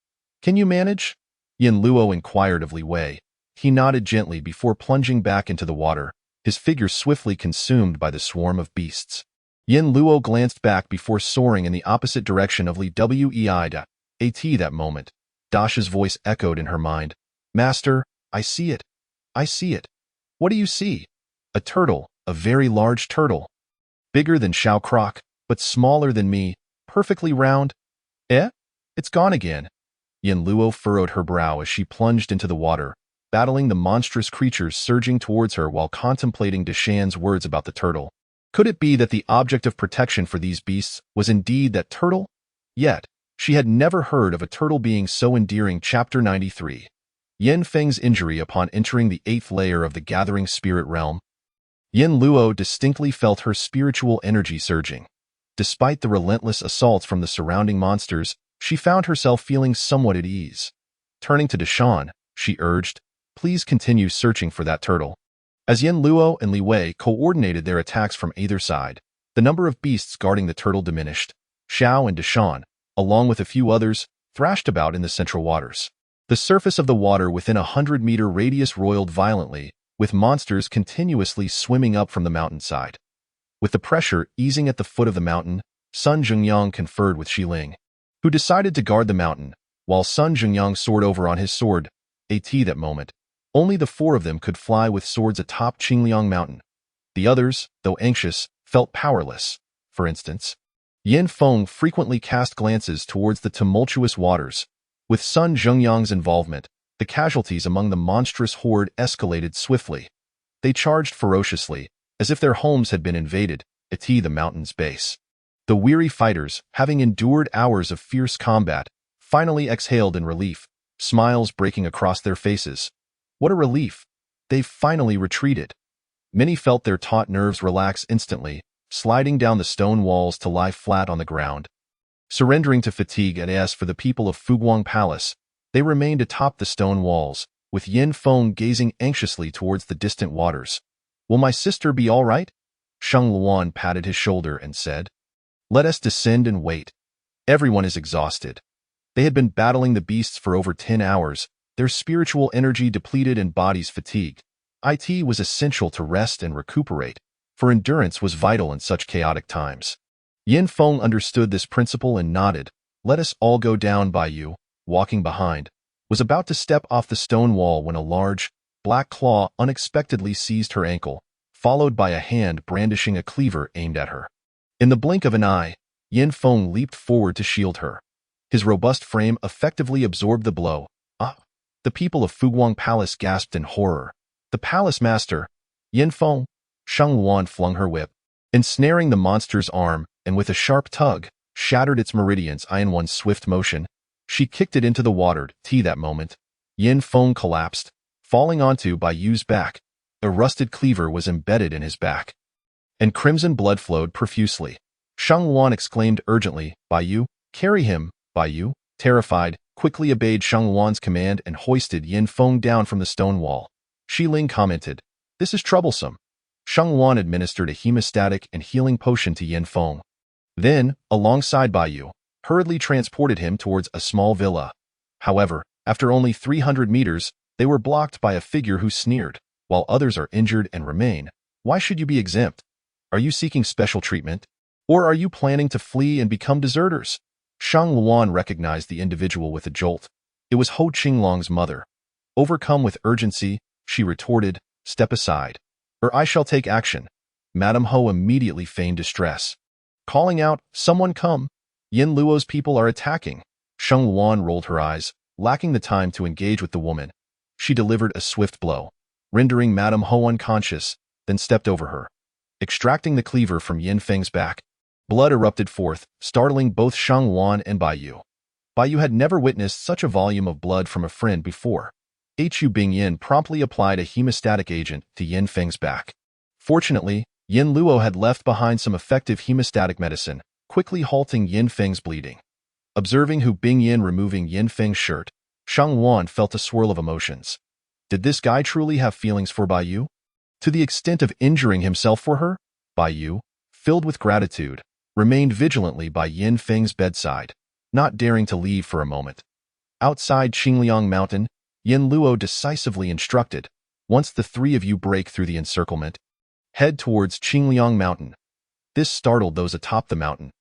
Can you manage? Yin Luo inquired of Li Wei. He nodded gently before plunging back into the water, his figure swiftly consumed by the swarm of beasts. Yin Luo glanced back before soaring in the opposite direction of Li Wei. At that moment, Dasha's voice echoed in her mind. Master, I see it. I see it. What do you see? A turtle, a very large turtle. Bigger than Shao Croc, but smaller than me, perfectly round. Eh? It's gone again. Yin Luo furrowed her brow as she plunged into the water, battling the monstrous creatures surging towards her while contemplating Deshan's words about the turtle. Could it be that the object of protection for these beasts was indeed that turtle? Yet, she had never heard of a turtle being so endearing. Chapter 93. Yin Feng's injury upon entering the 8th layer of the gathering spirit realm. Yin Luo distinctly felt her spiritual energy surging. Despite the relentless assaults from the surrounding monsters, she found herself feeling somewhat at ease. Turning to Deshan, she urged, please continue searching for that turtle. As Yin Luo and Li Wei coordinated their attacks from either side, the number of beasts guarding the turtle diminished. Xiao and Deshan, along with a few others, thrashed about in the central waters. The surface of the water within a 100-meter radius roiled violently, with monsters continuously swimming up from the mountainside. With the pressure easing at the foot of the mountain, Sun Zhengyang conferred with Shi Ling, who decided to guard the mountain, while Sun Zhengyang soared over on his sword. At that moment, only the 4 of them could fly with swords atop Qingliang Mountain. The others, though anxious, felt powerless. For instance, Yin Feng frequently cast glances towards the tumultuous waters. With Sun Zhengyang's involvement, the casualties among the monstrous horde escalated swiftly. They charged ferociously, as if their homes had been invaded, at the mountain's base. The weary fighters, having endured hours of fierce combat, finally exhaled in relief, smiles breaking across their faces. What a relief! They've finally retreated. Many felt their taut nerves relax instantly, sliding down the stone walls to lie flat on the ground. Surrendering to fatigue and as for the people of Fuguang Palace, they remained atop the stone walls, with Yin Feng gazing anxiously towards the distant waters. Will my sister be all right? Sheng Luan patted his shoulder and said, let us descend and wait. Everyone is exhausted. They had been battling the beasts for over 10 hours, their spiritual energy depleted and bodies fatigued. It was essential to rest and recuperate, for endurance was vital in such chaotic times. Yin Feng understood this principle and nodded. Let us all go down by you. Walking behind, was about to step off the stone wall when a large, black claw unexpectedly seized her ankle, followed by a hand brandishing a cleaver aimed at her. In the blink of an eye, Yin Feng leaped forward to shield her. His robust frame effectively absorbed the blow. Ah! The people of Fuguang Palace gasped in horror. The palace master, Yin Feng. Shang Wan flung her whip, ensnaring the monster's arm, and with a sharp tug, shattered its meridians in one swift motion. She kicked it into the water. That moment, Yin Feng collapsed, falling onto Bai Yu's back. A rusted cleaver was embedded in his back, and crimson blood flowed profusely. Shang Wan exclaimed urgently, Bai Yu, carry him. Bai Yu, terrified, quickly obeyed Shang Wan's command and hoisted Yin Feng down from the stone wall. Shi Ling commented, this is troublesome. Shang Wan administered a hemostatic and healing potion to Yin Feng. Then, alongside Bai Yu, hurriedly transported him towards a small villa. However, after only 300 meters, they were blocked by a figure who sneered, while others are injured and remain. Why should you be exempt? Are you seeking special treatment? Or are you planning to flee and become deserters? Shang Wan recognized the individual with a jolt. It was Ho Qinglong's mother. Overcome with urgency, she retorted, step aside, or I shall take action. Madame Ho immediately feigned distress, calling out, someone come. Yin Luo's people are attacking. Shang Wan rolled her eyes, lacking the time to engage with the woman. She delivered a swift blow, rendering Madame Ho unconscious, then stepped over her, extracting the cleaver from Yin Feng's back. Blood erupted forth, startling both Shang Wan and Bai Yu. Bai Yu had never witnessed such a volume of blood from a friend before. Hu Bingyin promptly applied a hemostatic agent to Yin Feng's back. Fortunately, Yin Luo had left behind some effective hemostatic medicine, quickly halting Yin Feng's bleeding. Observing Hu Bingyin removing Yin Feng's shirt, Shang Wan felt a swirl of emotions. Did this guy truly have feelings for Bai Yu? To the extent of injuring himself for her? Bai Yu, filled with gratitude, remained vigilantly by Yin Feng's bedside, not daring to leave for a moment. Outside Qingliang Mountain, Yin Luo decisively instructed, once the three of you break through the encirclement, head towards Qingliang Mountain. This startled those atop the mountain.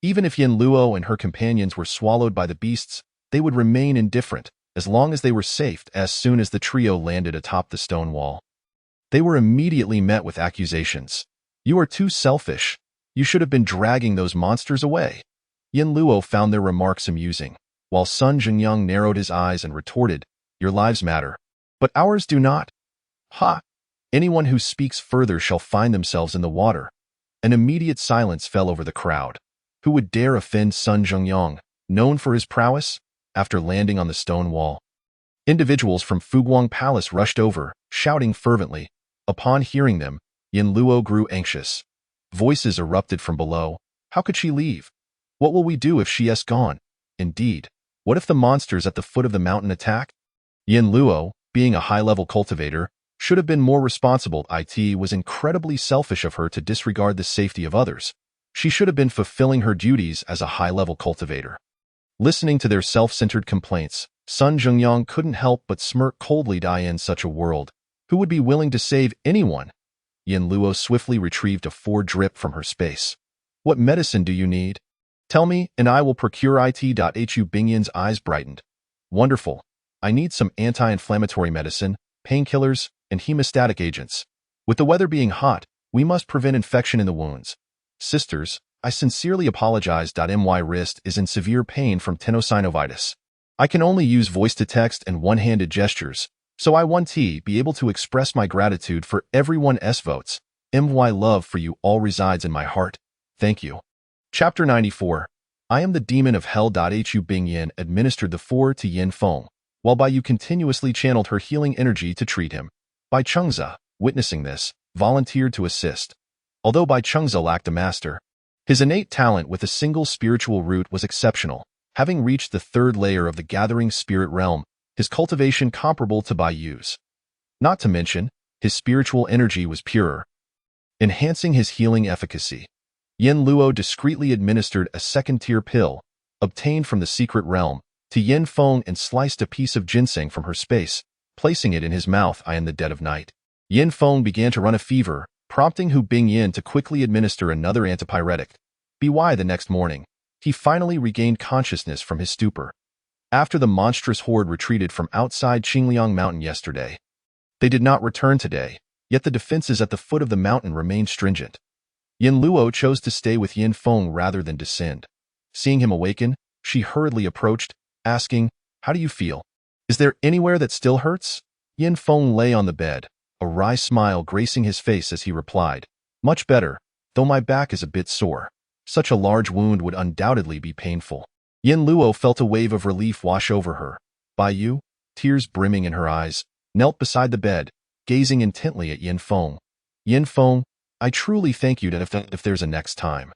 Even if Yin Luo and her companions were swallowed by the beasts, they would remain indifferent, as long as they were safe. As soon as the trio landed atop the stone wall, they were immediately met with accusations. You are too selfish. You should have been dragging those monsters away. Yin Luo found their remarks amusing, while Sun Jingyang narrowed his eyes and retorted, your lives matter, but ours do not. Ha! Anyone who speaks further shall find themselves in the water. An immediate silence fell over the crowd. Who would dare offend Sun Jingyang, known for his prowess, after landing on the stone wall? Individuals from Fuguang Palace rushed over, shouting fervently. Upon hearing them, Yin Luo grew anxious. Voices erupted from below. How could she leave? What will we do if she is gone? Indeed, what if the monsters at the foot of the mountain attack? Yin Luo, being a high-level cultivator, should have been more responsible. It was incredibly selfish of her to disregard the safety of others. She should have been fulfilling her duties as a high-level cultivator. Listening to their self-centered complaints, Sun Jingyang couldn't help but smirk coldly. In such a world, who would be willing to save anyone? Yin Luo swiftly retrieved a 4 drip from her space. What medicine do you need? Tell me, and I will procure it. Hu Bingyin's eyes brightened. Wonderful. I need some anti-inflammatory medicine, painkillers, and hemostatic agents. With the weather being hot, we must prevent infection in the wounds. Sisters, I sincerely apologize. My wrist is in severe pain from tenosynovitis. I can only use voice-to-text and one-handed gestures, so I want to be able to express my gratitude for everyone's votes. My love for you all resides in my heart. Thank you. Chapter 94. I am the demon of hell. Hu Bingyin administered the 4 to Yin Feng, while Bai Yu continuously channeled her healing energy to treat him. Bai Chengze, witnessing this, volunteered to assist. Although Bai Chengze lacked a master, his innate talent with a single spiritual root was exceptional. Having reached the 3rd layer of the gathering spirit realm, his cultivation comparable to Bai Yu's. Not to mention, his spiritual energy was purer, enhancing his healing efficacy. Yin Luo discreetly administered a 2nd-tier pill, obtained from the secret realm, to Yin Feng and sliced a piece of ginseng from her space, placing it in his mouth in the dead of night. Yin Feng began to run a fever, prompting Hu Bingyin to quickly administer another antipyretic. The next morning, he finally regained consciousness from his stupor. After the monstrous horde retreated from outside Qingliang Mountain yesterday, they did not return today, yet the defenses at the foot of the mountain remained stringent. Yin Luo chose to stay with Yin Feng rather than descend. Seeing him awaken, she hurriedly approached, asking, "How do you feel? Is there anywhere that still hurts?" Yin Feng lay on the bed, a wry smile gracing his face as he replied, "Much better, though my back is a bit sore. Such a large wound would undoubtedly be painful." Yin Luo felt a wave of relief wash over her. Bai Yu, tears brimming in her eyes, knelt beside the bed, gazing intently at Yin Feng. "Yin Feng, I truly thank you that if there's a next time.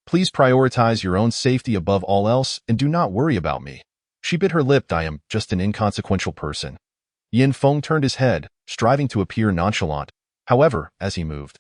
Please prioritize your own safety above all else and do not worry about me." She bit her lip. "I am just an inconsequential person." Yin Feng turned his head, striving to appear nonchalant. However, as he moved,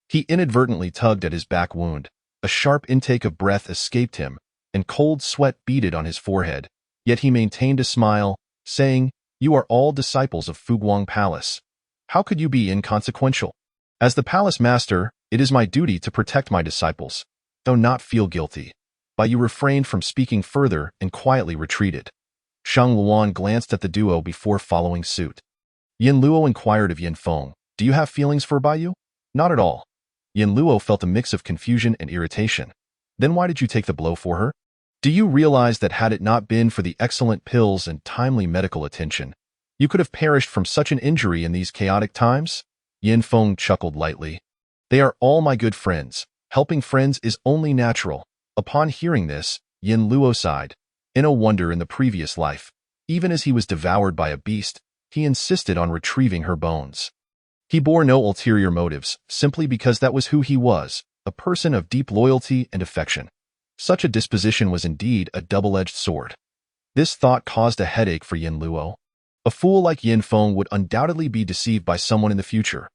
he inadvertently tugged at his back wound. A sharp intake of breath escaped him, and cold sweat beaded on his forehead. Yet he maintained a smile, saying, "You are all disciples of Fuguang Palace. How could you be inconsequential? As the palace master, it is my duty to protect my disciples, though not feel guilty." Bai Yu refrained from speaking further and quietly retreated. Shang Luan glanced at the duo before following suit. Yin Luo inquired of Yin Feng, "Do you have feelings for Bai Yu?" "Not at all." Yin Luo felt a mix of confusion and irritation. "Then why did you take the blow for her? Do you realize that had it not been for the excellent pills and timely medical attention, you could have perished from such an injury in these chaotic times?" Yin Feng chuckled lightly. "They are all my good friends. Helping friends is only natural." Upon hearing this, Yin Luo sighed. In a wonder in the previous life, even as he was devoured by a beast, he insisted on retrieving her bones. He bore no ulterior motives, simply because that was who he was, a person of deep loyalty and affection. Such a disposition was indeed a double-edged sword. This thought caused a headache for Yin Luo. A fool like Yin Feng would undoubtedly be deceived by someone in the future.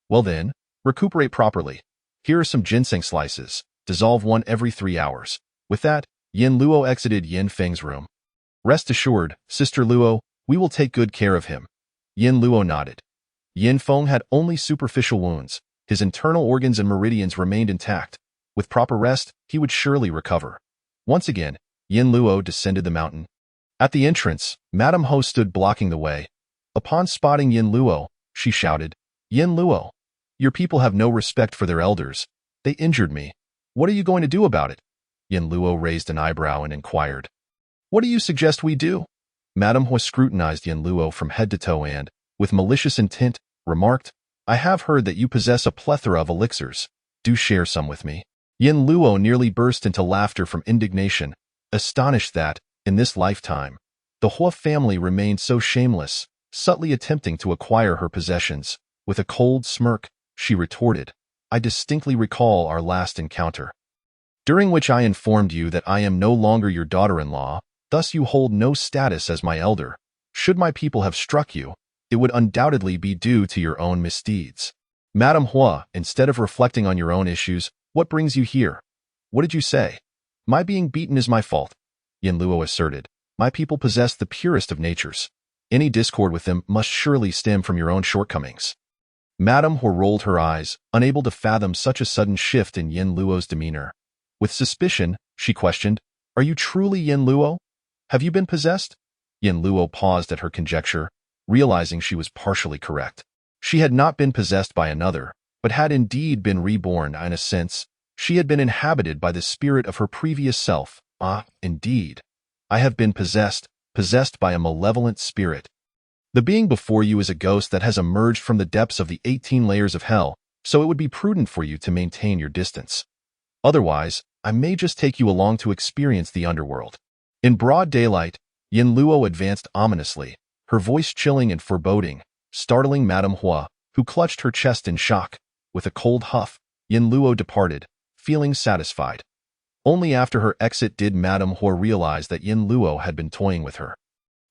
Well then, recuperate properly. Here are some ginseng slices. Dissolve one every 3 hours. With that, Yin Luo exited Yin Feng's room. "Rest assured, Sister Luo, we will take good care of him." Yin Luo nodded. Yin Feng had only superficial wounds. His internal organs and meridians remained intact. With proper rest, he would surely recover. Once again, Yin Luo descended the mountain. At the entrance, Madame Ho stood blocking the way. Upon spotting Yin Luo, she shouted, "Yin Luo, your people have no respect for their elders. They injured me. What are you going to do about it?" Yin Luo raised an eyebrow and inquired, "What do you suggest we do?" Madame Ho scrutinized Yin Luo from head to toe and, with malicious intent, remarked, "I have heard that you possess a plethora of elixirs. Do share some with me." Yin Luo nearly burst into laughter from indignation, astonished that, in this lifetime, the Hua family remained so shameless, subtly attempting to acquire her possessions. With a cold smirk, she retorted, "I distinctly recall our last encounter, during which I informed you that I am no longer your daughter-in-law, thus you hold no status as my elder. Should my people have struck you, it would undoubtedly be due to your own misdeeds. Madame Hua, instead of reflecting on your own issues, what brings you here? What did you say?" "My being beaten is my fault," Yin Luo asserted. "My people possess the purest of natures. Any discord with them must surely stem from your own shortcomings." Madame Hua rolled her eyes, unable to fathom such a sudden shift in Yin Luo's demeanor. With suspicion, she questioned, "Are you truly Yin Luo? Have you been possessed?" Yin Luo paused at her conjecture, realizing she was partially correct. She had not been possessed by another, but had indeed been reborn. In a sense, she had been inhabited by the spirit of her previous self. "Ah, indeed. I have been possessed by a malevolent spirit. The being before you is a ghost that has emerged from the depths of the 18 layers of hell, so it would be prudent for you to maintain your distance. Otherwise, I may just take you along to experience the underworld." In broad daylight, Yin Luo advanced ominously, her voice chilling and foreboding, startling Madame Hua, who clutched her chest in shock. With a cold huff, Yin Luo departed, feeling satisfied. Only after her exit did Madame Hua realize that Yin Luo had been toying with her,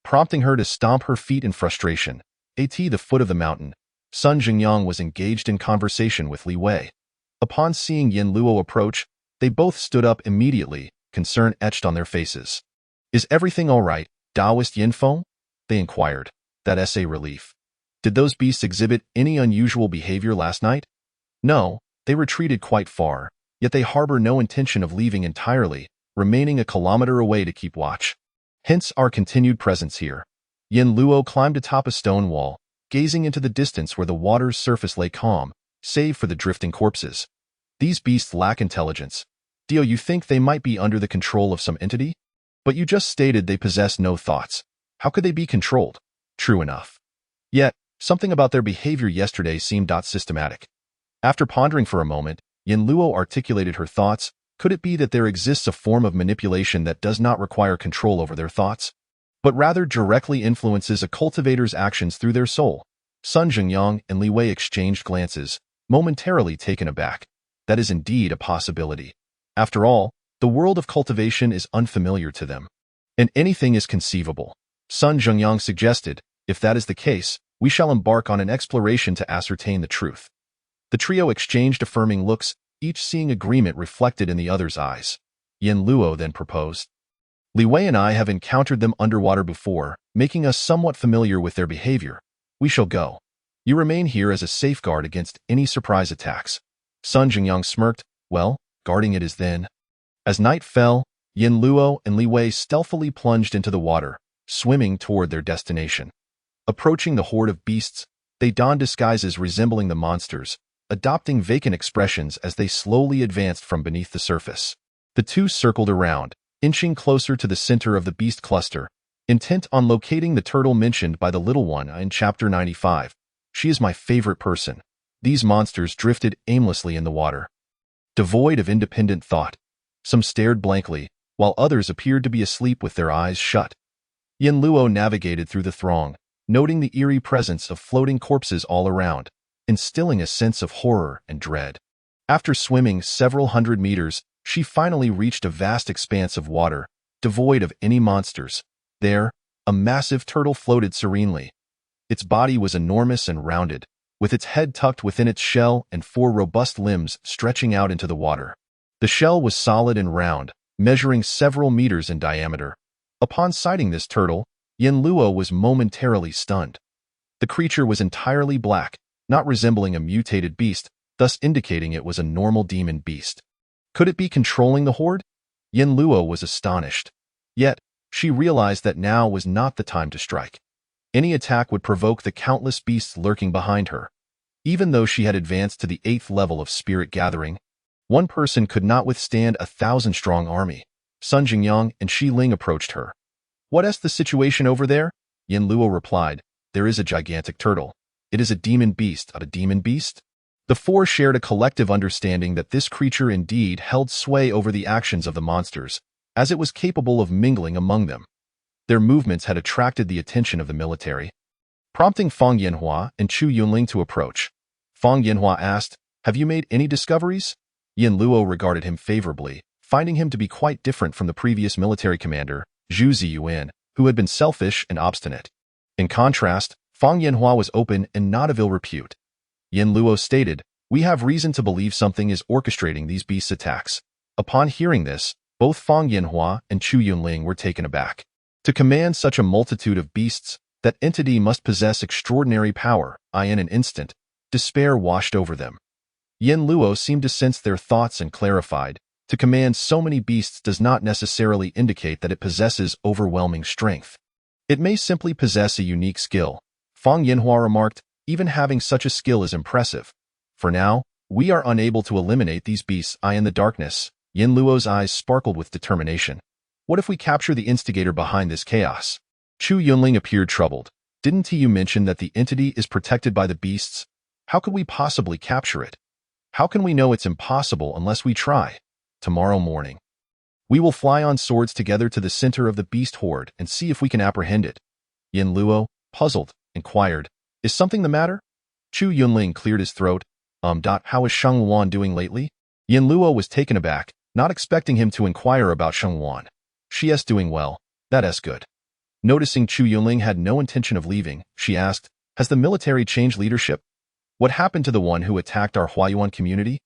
prompting her to stomp her feet in frustration. At the foot of the mountain, Sun Jingyang was engaged in conversation with Li Wei. Upon seeing Yin Luo approach, they both stood up immediately, concern etched on their faces. "Is everything all right, Taoist Yin Feng?" they inquired. That essay relief. "Did those beasts exhibit any unusual behavior last night?" "No, they retreated quite far, yet they harbor no intention of leaving entirely, remaining a kilometer away to keep watch. Hence our continued presence here." Yin Luo climbed atop a stone wall, gazing into the distance where the water's surface lay calm, save for the drifting corpses. These beasts lack intelligence. Dio, you think they might be under the control of some entity? But you just stated they possess no thoughts. How could they be controlled? True enough. Yet, something about their behavior yesterday seemed systematic. After pondering for a moment, Yin Luo articulated her thoughts. Could it be that there exists a form of manipulation that does not require control over their thoughts, but rather directly influences a cultivator's actions through their soul? Sun Zhengyang and Li Wei exchanged glances, momentarily taken aback. That is indeed a possibility. After all, the world of cultivation is unfamiliar to them, and anything is conceivable. Sun Zhengyang suggested, if that is the case, we shall embark on an exploration to ascertain the truth. The trio exchanged affirming looks, each seeing agreement reflected in the other's eyes. Yin Luo then proposed. Li Wei and I have encountered them underwater before, making us somewhat familiar with their behavior. We shall go. You remain here as a safeguard against any surprise attacks. Sun Zhengyang smirked. Well, guarding it is then. As night fell, Yin Luo and Li Wei stealthily plunged into the water, swimming toward their destination. Approaching the horde of beasts, they donned disguises resembling the monsters, adopting vacant expressions as they slowly advanced from beneath the surface. The two circled around, inching closer to the center of the beast cluster, intent on locating the turtle mentioned by the little one in Chapter 95. She is my favorite person. These monsters drifted aimlessly in the water, devoid of independent thought. Some stared blankly, while others appeared to be asleep with their eyes shut. Yin Luo navigated through the throng, noting the eerie presence of floating corpses all around, instilling a sense of horror and dread. After swimming several hundred meters, she finally reached a vast expanse of water, devoid of any monsters. There, a massive turtle floated serenely. Its body was enormous and rounded, with its head tucked within its shell and four robust limbs stretching out into the water. The shell was solid and round, measuring several meters in diameter. Upon sighting this turtle, Yin Luo was momentarily stunned. The creature was entirely black, not resembling a mutated beast, thus indicating it was a normal demon beast. Could it be controlling the horde? Yin Luo was astonished. Yet, she realized that now was not the time to strike. Any attack would provoke the countless beasts lurking behind her. Even though she had advanced to the 8th level of spirit gathering, one person could not withstand a 1,000-strong army. Sun Jinggyang and Shi Ling approached her. What is the situation over there? Yin Luo replied, there is a gigantic turtle. It is a demon beast. A demon beast? The four shared a collective understanding that this creature indeed held sway over the actions of the monsters, as it was capable of mingling among them. Their movements had attracted the attention of the military, prompting Fang Yanhua and Chu Yunling to approach. Fang Yanhua asked, have you made any discoveries? Yin Luo regarded him favorably, finding him to be quite different from the previous military commander, Zhu Ziyuan, who had been selfish and obstinate. In contrast, Fang Yanhua was open and not of ill repute. Yin Luo stated, we have reason to believe something is orchestrating these beasts' attacks. Upon hearing this, both Fang Yanhua and Chu Yunling were taken aback. To command such a multitude of beasts, that entity must possess extraordinary power. In an instant, despair washed over them. Yin Luo seemed to sense their thoughts and clarified, to command so many beasts does not necessarily indicate that it possesses overwhelming strength. It may simply possess a unique skill. Fang Yanhua remarked, even having such a skill is impressive. For now, we are unable to eliminate these beasts in the darkness. Yin Luo's eyes sparkled with determination. What if we capture the instigator behind this chaos? Chu Yunling appeared troubled. Didn't you mention that the entity is protected by the beasts? How could we possibly capture it? How can we know it's impossible unless we try? Tomorrow morning, we will fly on swords together to the center of the beast horde and see if we can apprehend it. Yin Luo, puzzled, inquired, is something the matter? Chu Yunling cleared his throat. How is Sheng Wan doing lately? Yin Luo was taken aback, not expecting him to inquire about Sheng Wan. She is doing well. That is good. Noticing Chu Yunling had no intention of leaving, she asked, has the military changed leadership? What happened to the one who attacked our Huayuan community?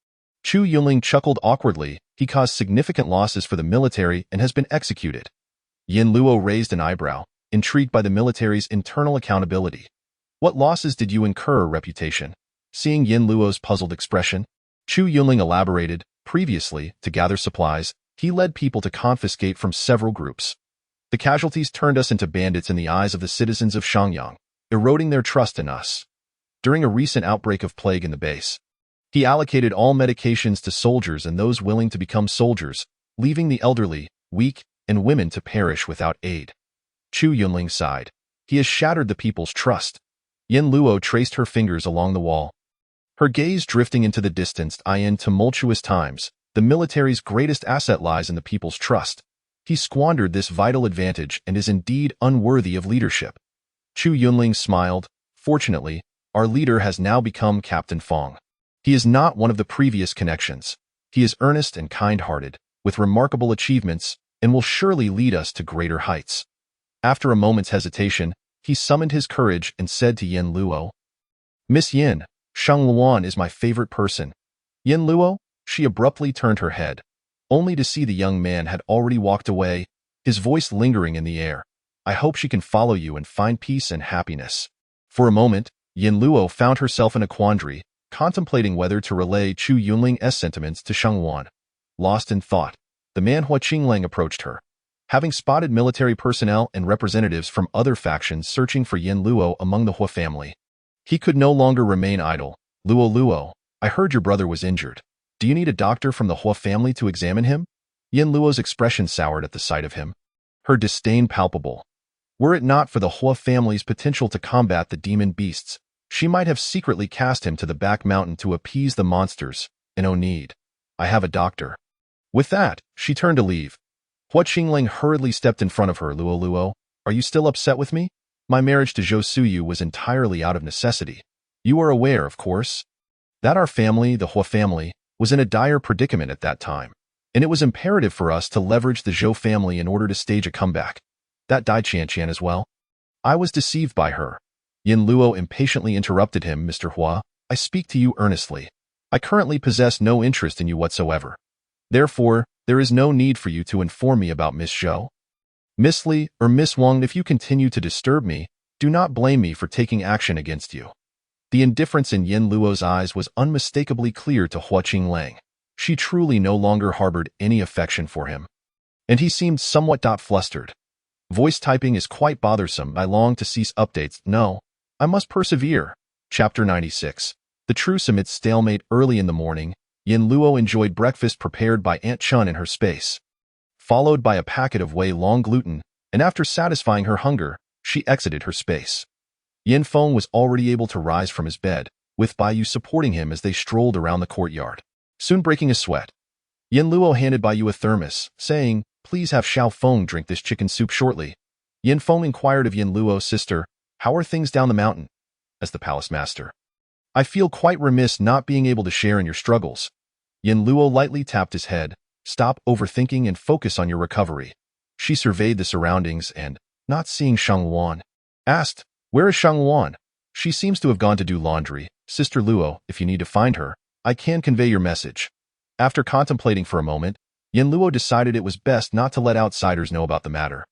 Chu Yunling chuckled awkwardly. He caused significant losses for the military and has been executed. Yin Luo raised an eyebrow, intrigued by the military's internal accountability. What losses did you incur, reputation? Seeing Yin Luo's puzzled expression, Chu Yunling elaborated, previously, to gather supplies, he led people to confiscate from several groups. The casualties turned us into bandits in the eyes of the citizens of Shangyang, eroding their trust in us. During a recent outbreak of plague in the base, He allocated all medications to soldiers and those willing to become soldiers, leaving the elderly, weak, and women to perish without aid. Chu Yunling sighed. He has shattered the people's trust. Yin Luo traced her fingers along the wall. Her gaze drifting into the distance. In tumultuous times, the military's greatest asset lies in the people's trust. He squandered this vital advantage and is indeed unworthy of leadership. Chu Yunling smiled. Fortunately, our leader has now become Captain Fong. He is not one of the previous connections. He is earnest and kind-hearted, with remarkable achievements, and will surely lead us to greater heights. After a moment's hesitation, he summoned his courage and said to Yin Luo, Miss Yin, Shang Luan is my favorite person. Yin Luo? She abruptly turned her head, only to see the young man had already walked away, his voice lingering in the air. I hope she can follow you and find peace and happiness. For a moment, Yin Luo found herself in a quandary, contemplating whether to relay Chu Yunling's sentiments to Shang Luan. Lost in thought, the man Hua Qinglang approached her. Having spotted military personnel and representatives from other factions searching for Yin Luo among the Hua family, he could no longer remain idle. Luo, I heard your brother was injured. Do you need a doctor from the Hua family to examine him? Yin Luo's expression soured at the sight of him, her disdain palpable. Were it not for the Hua family's potential to combat the demon beasts, she might have secretly cast him to the back mountain to appease the monsters. And no need. I have a doctor. With that, she turned to leave. Hua Qingling hurriedly stepped in front of her. Luo, are you still upset with me? My marriage to Zhou Suyu was entirely out of necessity. You are aware, of course, that our family, the Hua family, was in a dire predicament at that time, and it was imperative for us to leverage the Zhou family in order to stage a comeback. That Dai Qian as well. I was deceived by her. Yin Luo impatiently interrupted him. Mr. Hua, I speak to you earnestly. I currently possess no interest in you whatsoever. Therefore, there is no need for you to inform me about Miss Zhou. Miss Li or Miss Wang, if you continue to disturb me, do not blame me for taking action against you. The indifference in Yin Luo's eyes was unmistakably clear to Hua Qinglang. She truly no longer harbored any affection for him. And he seemed somewhat flustered. Voice typing is quite bothersome. I long to cease updates. No, I must persevere. Chapter 96. The truce amidst stalemate. Early in the morning, Yin Luo enjoyed breakfast prepared by Aunt Chun in her space, followed by a packet of whey long gluten, and after satisfying her hunger, she exited her space. Yin Feng was already able to rise from his bed, with Baiyu supporting him as they strolled around the courtyard, soon breaking a sweat. Yin Luo handed Baiyu a thermos, saying, Please have Xiao Feng drink this chicken soup shortly. Yin Feng inquired of Yin Luo's sister, How are things down the mountain? As the palace master, I feel quite remiss not being able to share in your struggles. Yin Luo lightly tapped his head. Stop overthinking and focus on your recovery. She surveyed the surroundings and, not seeing Shang Luan, asked, Where is Shang Luan? She seems to have gone to do laundry. Sister Luo, if you need to find her, I can convey your message. After contemplating for a moment, Yin Luo decided it was best not to let outsiders know about the matter.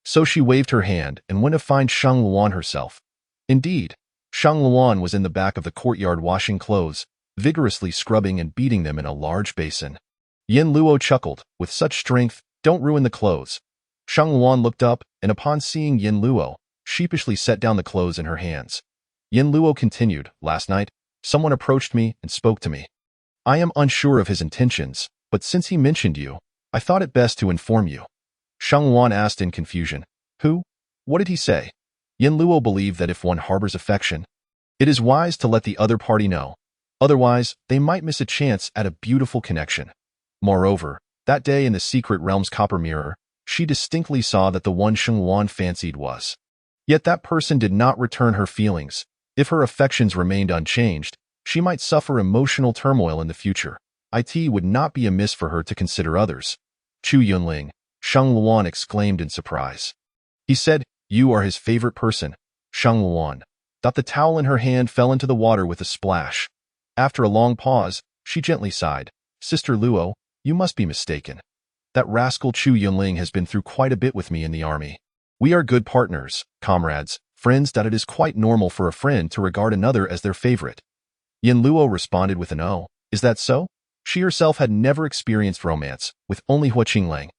So she waved her hand and went to find Shang Luan herself. Indeed, Shang Luan was in the back of the courtyard washing clothes, vigorously scrubbing and beating them in a large basin. Yin Luo chuckled, With such strength, don't ruin the clothes. Shang Luan looked up, and upon seeing Yin Luo, sheepishly set down the clothes in her hands. Yin Luo continued, Last night, someone approached me and spoke to me. I am unsure of his intentions, but since he mentioned you, I thought it best to inform you. Shang Luan asked in confusion, Who? What did he say? Yin Luo believed that if one harbors affection, it is wise to let the other party know. Otherwise, they might miss a chance at a beautiful connection. Moreover, that day in the secret realm's copper mirror, she distinctly saw that the one Shang Luan fancied was. Yet that person did not return her feelings. If her affections remained unchanged, she might suffer emotional turmoil in the future. It would not be amiss for her to consider others. Chu Yunling, Shang Luan exclaimed in surprise. He said, You are his favorite person. Shang Luan. The towel in her hand fell into the water with a splash. After a long pause, she gently sighed. Sister Luo, you must be mistaken. That rascal Chu Yunling has been through quite a bit with me in the army. We are good partners, comrades, friends. It is quite normal for a friend to regard another as their favorite. Yin Luo responded with an "Oh, is that so?" She herself had never experienced romance, with only Hua Qinglang,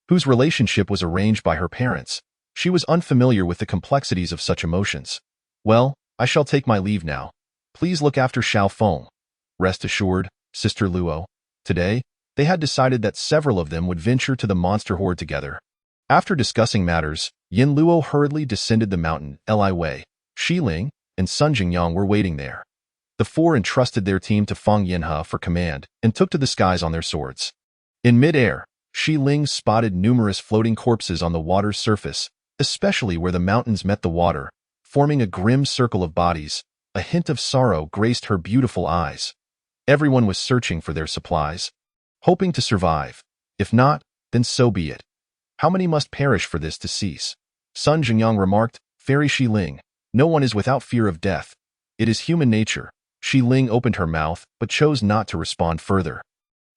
whose relationship was arranged by her parents. She was unfamiliar with the complexities of such emotions. Well, I shall take my leave now. Please look after Xiao Feng. Rest assured, Sister Luo. Today, they had decided that several of them would venture to the monster horde together. After discussing matters, Yin Luo hurriedly descended the mountain. Li Wei, Shi Ling, and Sun Jingyang were waiting there. The four entrusted their team to Feng Yinhe for command and took to the skies on their swords. In mid-air, Shi Ling spotted numerous floating corpses on the water's surface, especially where the mountains met the water, forming a grim circle of bodies. A hint of sorrow graced her beautiful eyes. Everyone was searching for their supplies, hoping to survive. If not, then so be it. How many must perish for this to cease? Sun Jingyang remarked, Fairy Shi Ling, no one is without fear of death. It is human nature. Shi Ling opened her mouth, but chose not to respond further.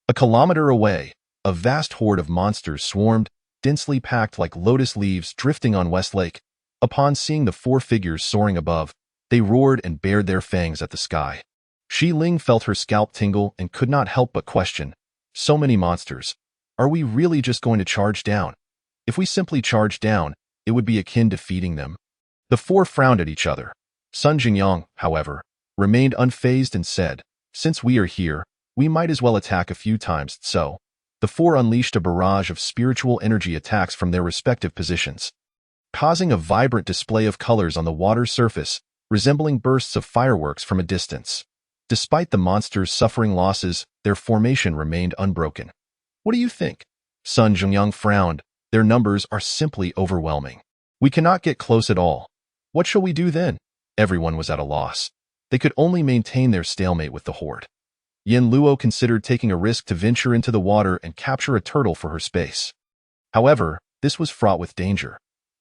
A kilometer away, a vast horde of monsters swarmed, densely packed like lotus leaves drifting on West Lake. Upon seeing the four figures soaring above, they roared and bared their fangs at the sky. Shi Ling felt her scalp tingle and could not help but question, so many monsters. Are we really just going to charge down? If we simply charge down, it would be akin to feeding them. The four frowned at each other. Sun Jingyang, however, remained unfazed and said, since we are here, we might as well attack a few times. So, the four unleashed a barrage of spiritual energy attacks from their respective positions, causing a vibrant display of colors on the water's surface, resembling bursts of fireworks from a distance. Despite the monsters suffering losses, their formation remained unbroken. What do you think? Sun Jingyang frowned. Their numbers are simply overwhelming. We cannot get close at all. What shall we do then? Everyone was at a loss. They could only maintain their stalemate with the horde. Yin Luo considered taking a risk to venture into the water and capture a turtle for her space. However, this was fraught with danger.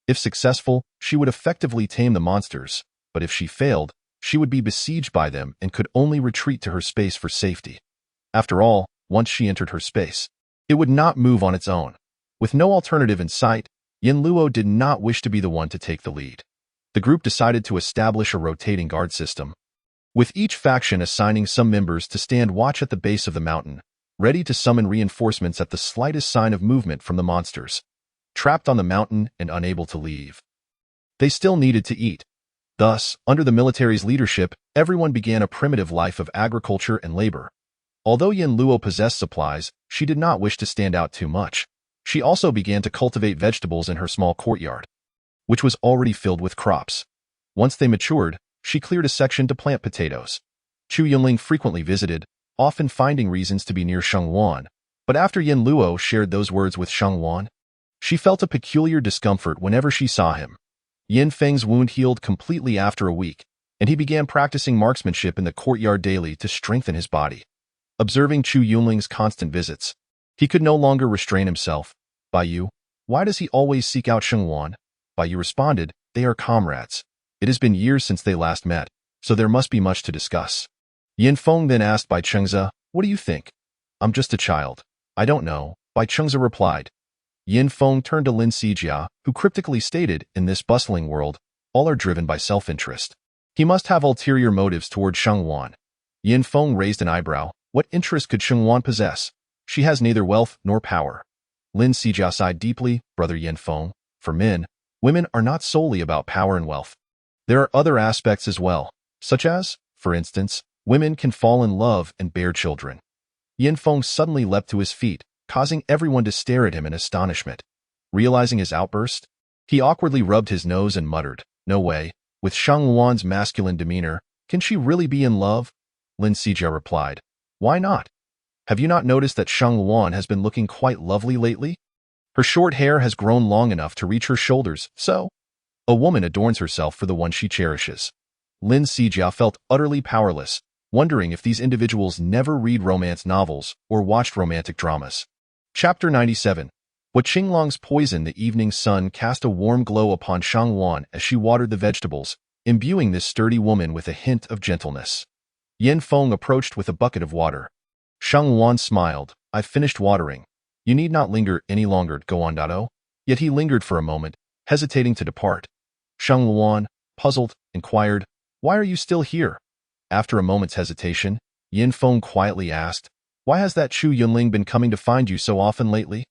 If successful, she would effectively tame the monsters, but if she failed, she would be besieged by them and could only retreat to her space for safety. After all, once she entered her space, it would not move on its own. With no alternative in sight, Yin Luo did not wish to be the one to take the lead. The group decided to establish a rotating guard system, with each faction assigning some members to stand watch at the base of the mountain, ready to summon reinforcements at the slightest sign of movement from the monsters, trapped on the mountain and unable to leave. They still needed to eat. Thus, under the military's leadership, everyone began a primitive life of agriculture and labor. Although Yin Luo possessed supplies, she did not wish to stand out too much. She also began to cultivate vegetables in her small courtyard, which was already filled with crops. Once they matured, she cleared a section to plant potatoes. Chu Yunling frequently visited, often finding reasons to be near Sheng Wan, but after Yin Luo shared those words with Sheng Wan, she felt a peculiar discomfort whenever she saw him. Yin Feng's wound healed completely after a week, and he began practicing marksmanship in the courtyard daily to strengthen his body. Observing Chu Yunling's constant visits, he could no longer restrain himself. Bai Yu, why does he always seek out Sheng Wan? Bai Yu responded, they are comrades. It has been years since they last met, so there must be much to discuss. Yin Feng then asked Bai Chengze, what do you think? I'm just a child. I don't know, Bai Chengze replied. Yin Feng turned to Lin Sijia, who cryptically stated, in this bustling world, all are driven by self-interest. He must have ulterior motives toward Sheng Wan. Yin Feng raised an eyebrow. What interest could Sheng Wan possess? She has neither wealth nor power. Lin Sijia sighed deeply, Brother Yin Feng. For men, women are not solely about power and wealth. There are other aspects as well, such as, for instance, women can fall in love and bear children. Yin Feng suddenly leapt to his feet, causing everyone to stare at him in astonishment. Realizing his outburst, he awkwardly rubbed his nose and muttered, no way, with Sheng Wan's masculine demeanor, can she really be in love? Lin Sijia replied, why not? Have you not noticed that Sheng Wan has been looking quite lovely lately? Her short hair has grown long enough to reach her shoulders, so a woman adorns herself for the one she cherishes. Lin Sijia felt utterly powerless, wondering if these individuals never read romance novels or watched romantic dramas. Chapter 97. What Qinglong's poison. The evening sun cast a warm glow upon Sheng Wan as she watered the vegetables, imbuing this sturdy woman with a hint of gentleness. Yin Feng approached with a bucket of water. Sheng Wan smiled, I've finished watering. You need not linger any longer, go on, Dado. Yet he lingered for a moment, hesitating to depart. Sheng Wan, puzzled, inquired, why are you still here? After a moment's hesitation, Yin Feng quietly asked, why has that Chu Yunling been coming to find you so often lately?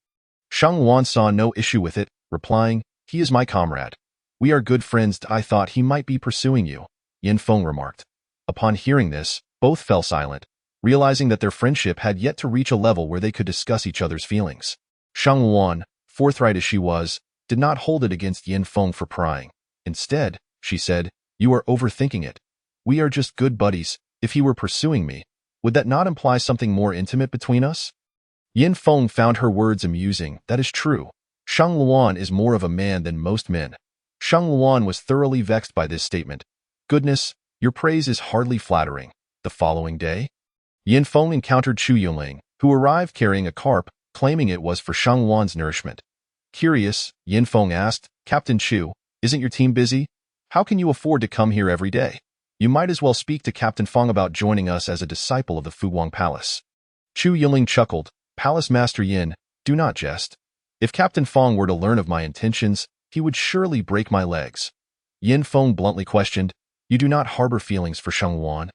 Sheng Wan saw no issue with it, replying, he is my comrade. We are good friends. I thought he might be pursuing you, Yin Feng remarked. Upon hearing this, both fell silent. realizing that their friendship had yet to reach a level where they could discuss each other's feelings. Shang Luan, forthright as she was, did not hold it against Yin Feng for prying. Instead, she said, "You are overthinking it. We are just good buddies. If he were pursuing me, would that not imply something more intimate between us?" Yin Feng found her words amusing. That is true. Shang Luan is more of a man than most men. Shang Luan was thoroughly vexed by this statement. "Goodness, your praise is hardly flattering." The following day, Yin Feng encountered Chu Yunling, who arrived carrying a carp, claiming it was for Shang Luan's nourishment. Curious, Yin Feng asked, "Captain Chu, isn't your team busy? How can you afford to come here every day? You might as well speak to Captain Feng about joining us as a disciple of the Fuguang Palace." Chu Yunling chuckled. "Palace Master Yin, do not jest. If Captain Feng were to learn of my intentions, he would surely break my legs." Yin Feng bluntly questioned, "You do not harbor feelings for Shang Luan,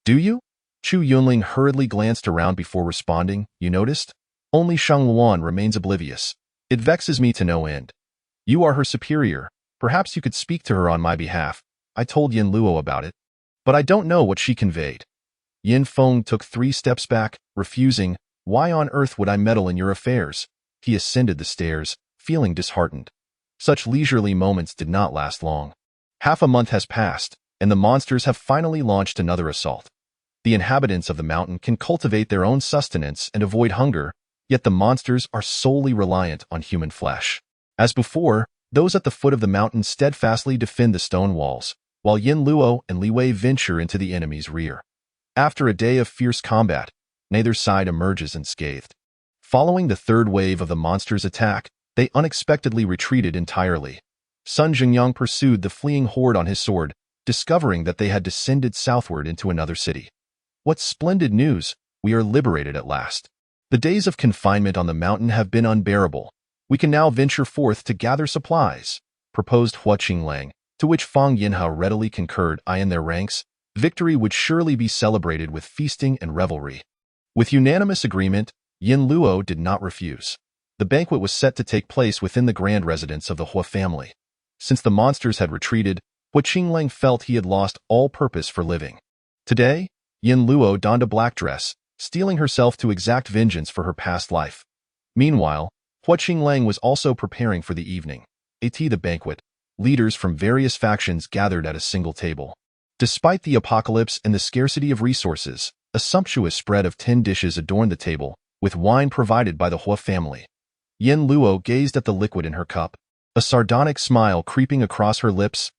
do you?" Chu Yunling hurriedly glanced around before responding. "You noticed? Only Shang Luan remains oblivious. It vexes me to no end. You are her superior. Perhaps you could speak to her on my behalf. I told Yin Luo about it, but I don't know what she conveyed." Yin Feng took 3 steps back, refusing. "Why on earth would I meddle in your affairs?" He ascended the stairs, feeling disheartened. Such leisurely moments did not last long. Half a month has passed, and the monsters have finally launched another assault. The inhabitants of the mountain can cultivate their own sustenance and avoid hunger, yet the monsters are solely reliant on human flesh. As before, those at the foot of the mountain steadfastly defend the stone walls, while Yin Luo and Li Wei venture into the enemy's rear. After a day of fierce combat, neither side emerges unscathed. Following the third wave of the monsters' attack, they unexpectedly retreated entirely. Sun Jingyang pursued the fleeing horde on his sword, discovering that they had descended southward into another city. "What splendid news! We are liberated at last. The days of confinement on the mountain have been unbearable. We can now venture forth to gather supplies," proposed Hua Qinglang, to which Fang Yinhao readily concurred. In their ranks, victory would surely be celebrated with feasting and revelry. With unanimous agreement, Yin Luo did not refuse. The banquet was set to take place within the grand residence of the Hua family. Since the monsters had retreated, Hua Qinglang felt he had lost all purpose for living. Today, Yin Luo donned a black dress, steeling herself to exact vengeance for her past life. Meanwhile, Hua Qinglang was also preparing for the evening. The banquet, leaders from various factions gathered at a single table. Despite the apocalypse and the scarcity of resources, a sumptuous spread of 10 dishes adorned the table, with wine provided by the Hua family. Yin Luo gazed at the liquid in her cup, a sardonic smile creeping across her lips.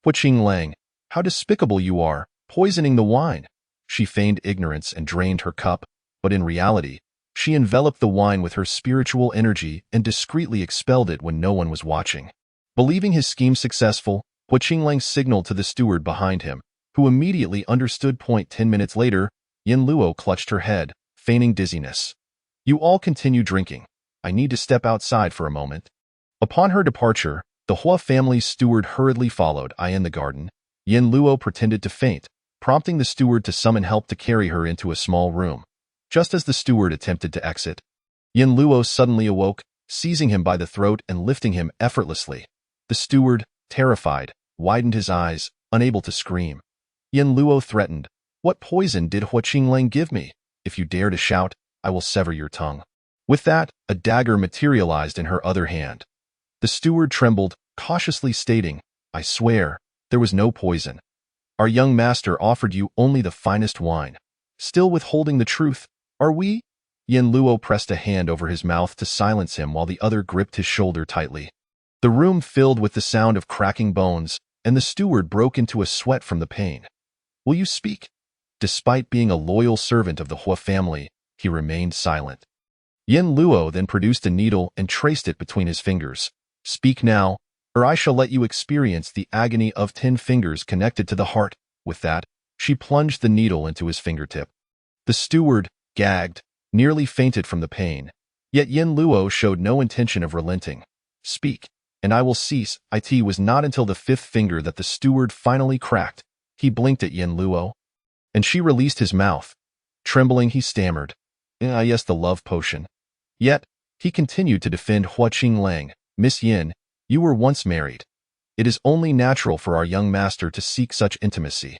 "Hua Qinglang, how despicable you are, poisoning the wine." She feigned ignorance and drained her cup, but in reality, she enveloped the wine with her spiritual energy and discreetly expelled it when no one was watching. Believing his scheme successful, Hua Qinglang signaled to the steward behind him, who immediately understood. 10 minutes later, Yin Luo clutched her head, feigning dizziness. "You all continue drinking. I need to step outside for a moment." Upon her departure, the Hua family's steward hurriedly followed. In the garden, Yin Luo pretended to faint, prompting the steward to summon help to carry her into a small room. Just as the steward attempted to exit, Yin Luo suddenly awoke, seizing him by the throat and lifting him effortlessly. The steward, terrified, widened his eyes, unable to scream. Yin Luo threatened, "What poison did Hua Qinglang give me? If you dare to shout, I will sever your tongue." With that, a dagger materialized in her other hand. The steward trembled, cautiously stating, "I swear, there was no poison. Our young master offered you only the finest wine. Still withholding the truth, are we?" Yin Luo pressed a hand over his mouth to silence him while the other gripped his shoulder tightly. The room filled with the sound of cracking bones, and the steward broke into a sweat from the pain. "Will you speak?" Despite being a loyal servant of the Hua family, he remained silent. Yin Luo then produced a needle and traced it between his fingers. "Speak now, or I shall let you experience the agony of 10 fingers connected to the heart." With that, she plunged the needle into his fingertip. The steward, gagged, nearly fainted from the pain. Yet Yin Luo showed no intention of relenting. "Speak, and I will cease." It was not until the 5th finger that the steward finally cracked. He blinked at Yin Luo, and she released his mouth. Trembling, he stammered, "Yes, the love potion." Yet, he continued to defend Hua Qinglang. "Miss Yin, you were once married. It is only natural for our young master to seek such intimacy."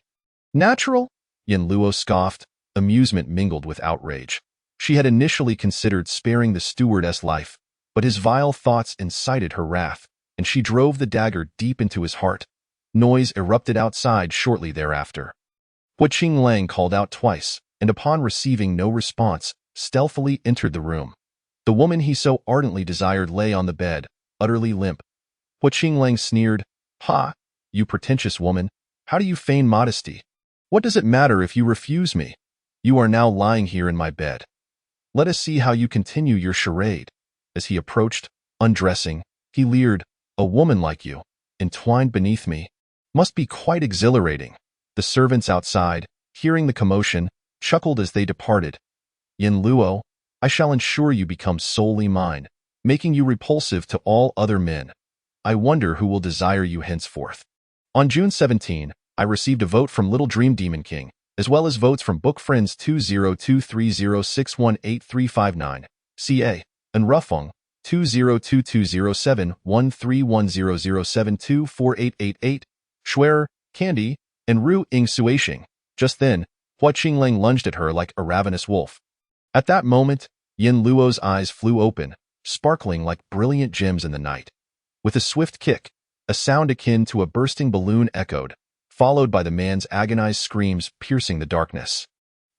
"Natural?" Yin Luo scoffed. amusement mingled with outrage. She had initially considered sparing the stewardess' life, but his vile thoughts incited her wrath, and she drove the dagger deep into his heart. Noise erupted outside shortly thereafter. Hua Qinglang called out twice, and upon receiving no response, stealthily entered the room. The woman he so ardently desired lay on the bed, utterly limp. Hua Qinglang sneered, "Ha, you pretentious woman, how do you feign modesty? What does it matter if you refuse me? You are now lying here in my bed. Let us see how you continue your charade." As he approached, undressing, he leered, "A woman like you, entwined beneath me, must be quite exhilarating." The servants outside, hearing the commotion, chuckled as they departed. "Yin Luo, I shall ensure you become solely mine, making you repulsive to all other men. I wonder who will desire you henceforth." On June 17, I received a vote from Little Dream Demon King, as well as votes from Book Friends 20230618359, CA, and Rufeng 20220713100724888, Schwerer, Candy, and Ru Ing Suishing. Just then, Hua Qinglang lunged at her like a ravenous wolf. At that moment, Yin Luo's eyes flew open, sparkling like brilliant gems in the night. With a swift kick, a sound akin to a bursting balloon echoed, followed by the man's agonized screams piercing the darkness.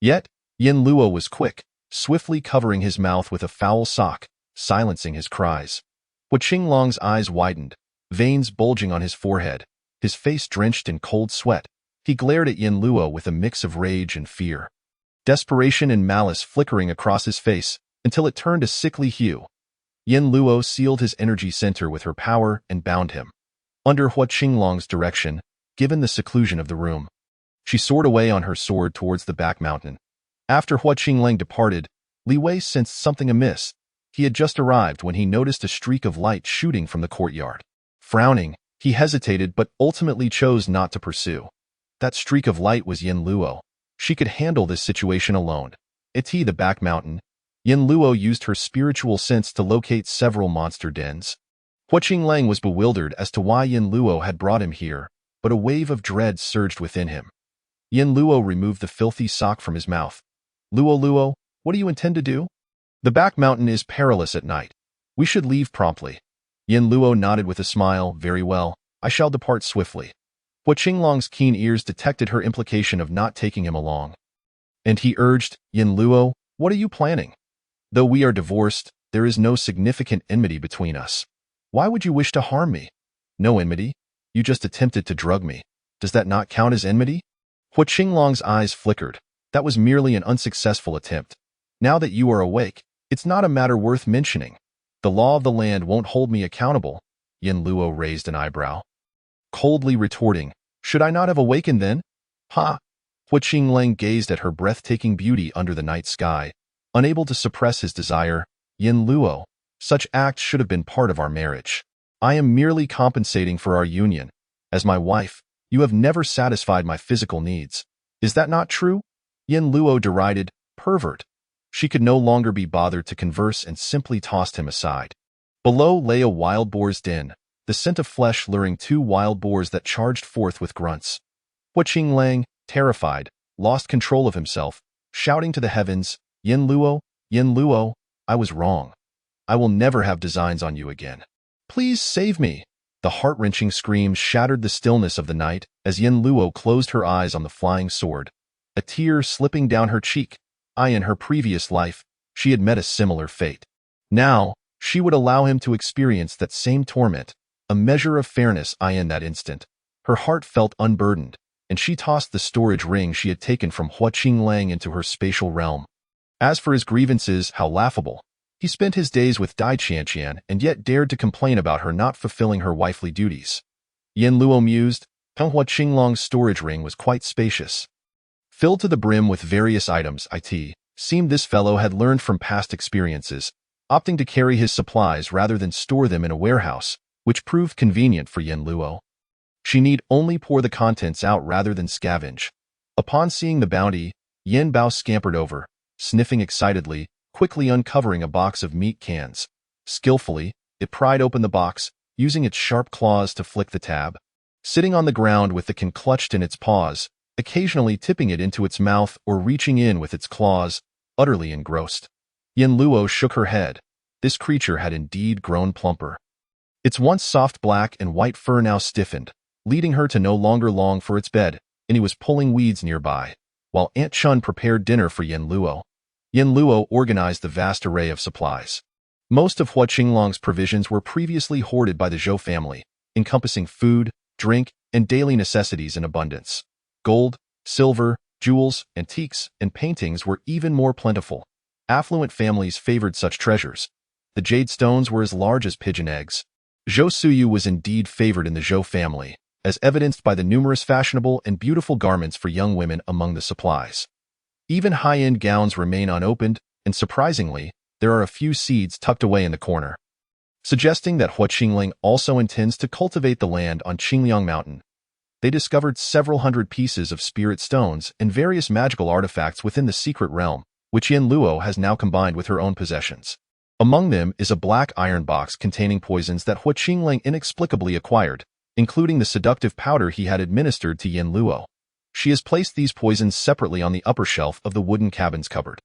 Yet, Yin Luo was quick, swiftly covering his mouth with a foul sock, silencing his cries. Hua Qinglang's eyes widened, veins bulging on his forehead, his face drenched in cold sweat. He glared at Yin Luo with a mix of rage and fear. Desperation and malice flickering across his face until it turned a sickly hue. Yin Luo sealed his energy center with her power and bound him. Under Hua Qinglang's direction, given the seclusion of the room, she soared away on her sword towards the back mountain. After Hua Qinglang departed, Li Wei sensed something amiss. He had just arrived when he noticed a streak of light shooting from the courtyard. Frowning, he hesitated but ultimately chose not to pursue. That streak of light was Yin Luo. She could handle this situation alone. At the back mountain, Yin Luo used her spiritual sense to locate several monster dens. Hua Qinglang was bewildered as to why Yin Luo had brought him here, but a wave of dread surged within him. Yin Luo removed the filthy sock from his mouth. Luo, what do you intend to do?" "The back mountain is perilous at night. We should leave promptly." Yin Luo nodded with a smile. "Very well, I shall depart swiftly." Hua Qinglang's keen ears detected her implication of not taking him along. And he urged, "Yin Luo, what are you planning? Though we are divorced, there is no significant enmity between us. Why would you wish to harm me?" "No enmity. You just attempted to drug me. Does that not count as enmity?" Hua Qinglang's eyes flickered. "That was merely an unsuccessful attempt. Now that you are awake, it's not a matter worth mentioning. The law of the land won't hold me accountable." Yin Luo raised an eyebrow, coldly retorting, "Should I not have awakened then?" "Ha!" Hua Qinglang gazed at her breathtaking beauty under the night sky, unable to suppress his desire. "Yin Luo, such acts should have been part of our marriage. I am merely compensating for our union. As my wife, you have never satisfied my physical needs. Is that not true?" Yin Luo derided, "Pervert." She could no longer be bothered to converse and simply tossed him aside. Below lay a wild boar's den, the scent of flesh luring two wild boars that charged forth with grunts. Hua Qinglang, terrified, lost control of himself, shouting to the heavens, Yin Luo, I was wrong. I will never have designs on you again. Please save me." The heart-wrenching screams shattered the stillness of the night as Yin Luo closed her eyes on the flying sword, a tear slipping down her cheek. In her previous life, she had met a similar fate. Now, she would allow him to experience that same torment, a measure of fairness in that instant. Her heart felt unburdened, and she tossed the storage ring she had taken from Hua Qinglang into her spatial realm. As for his grievances, how laughable. He spent his days with Dai Qianqian and yet dared to complain about her not fulfilling her wifely duties. Yin Luo mused, Hua Qinglang's storage ring was quite spacious. Filled to the brim with various items, it seemed this fellow had learned from past experiences, opting to carry his supplies rather than store them in a warehouse, which proved convenient for Yin Luo. She need only pour the contents out rather than scavenge. Upon seeing the bounty, Yin Bao scampered over, sniffing excitedly, quickly uncovering a box of meat cans. Skillfully, it pried open the box, using its sharp claws to flick the tab. Sitting on the ground with the can clutched in its paws, occasionally tipping it into its mouth or reaching in with its claws, utterly engrossed. Yin Luo shook her head. This creature had indeed grown plumper. Its once soft black and white fur now stiffened, leading her to no longer long for its bed, and he was pulling weeds nearby, while Aunt Chun prepared dinner for Yin Luo. Yin Luo organized the vast array of supplies. Most of Hua Qinglong's provisions were previously hoarded by the Zhou family, encompassing food, drink, and daily necessities in abundance. Gold, silver, jewels, antiques, and paintings were even more plentiful. Affluent families favored such treasures. The jade stones were as large as pigeon eggs. Zhou Suyu was indeed favored in the Zhou family, as evidenced by the numerous fashionable and beautiful garments for young women among the supplies. Even high-end gowns remain unopened, and surprisingly, there are a few seeds tucked away in the corner, suggesting that Hua Qingling also intends to cultivate the land on Qingliang Mountain. They discovered several hundred pieces of spirit stones and various magical artifacts within the secret realm, which Yin Luo has now combined with her own possessions. Among them is a black iron box containing poisons that Hua Qingling inexplicably acquired, including the seductive powder he had administered to Yin Luo. She has placed these poisons separately on the upper shelf of the wooden cabin's cupboard.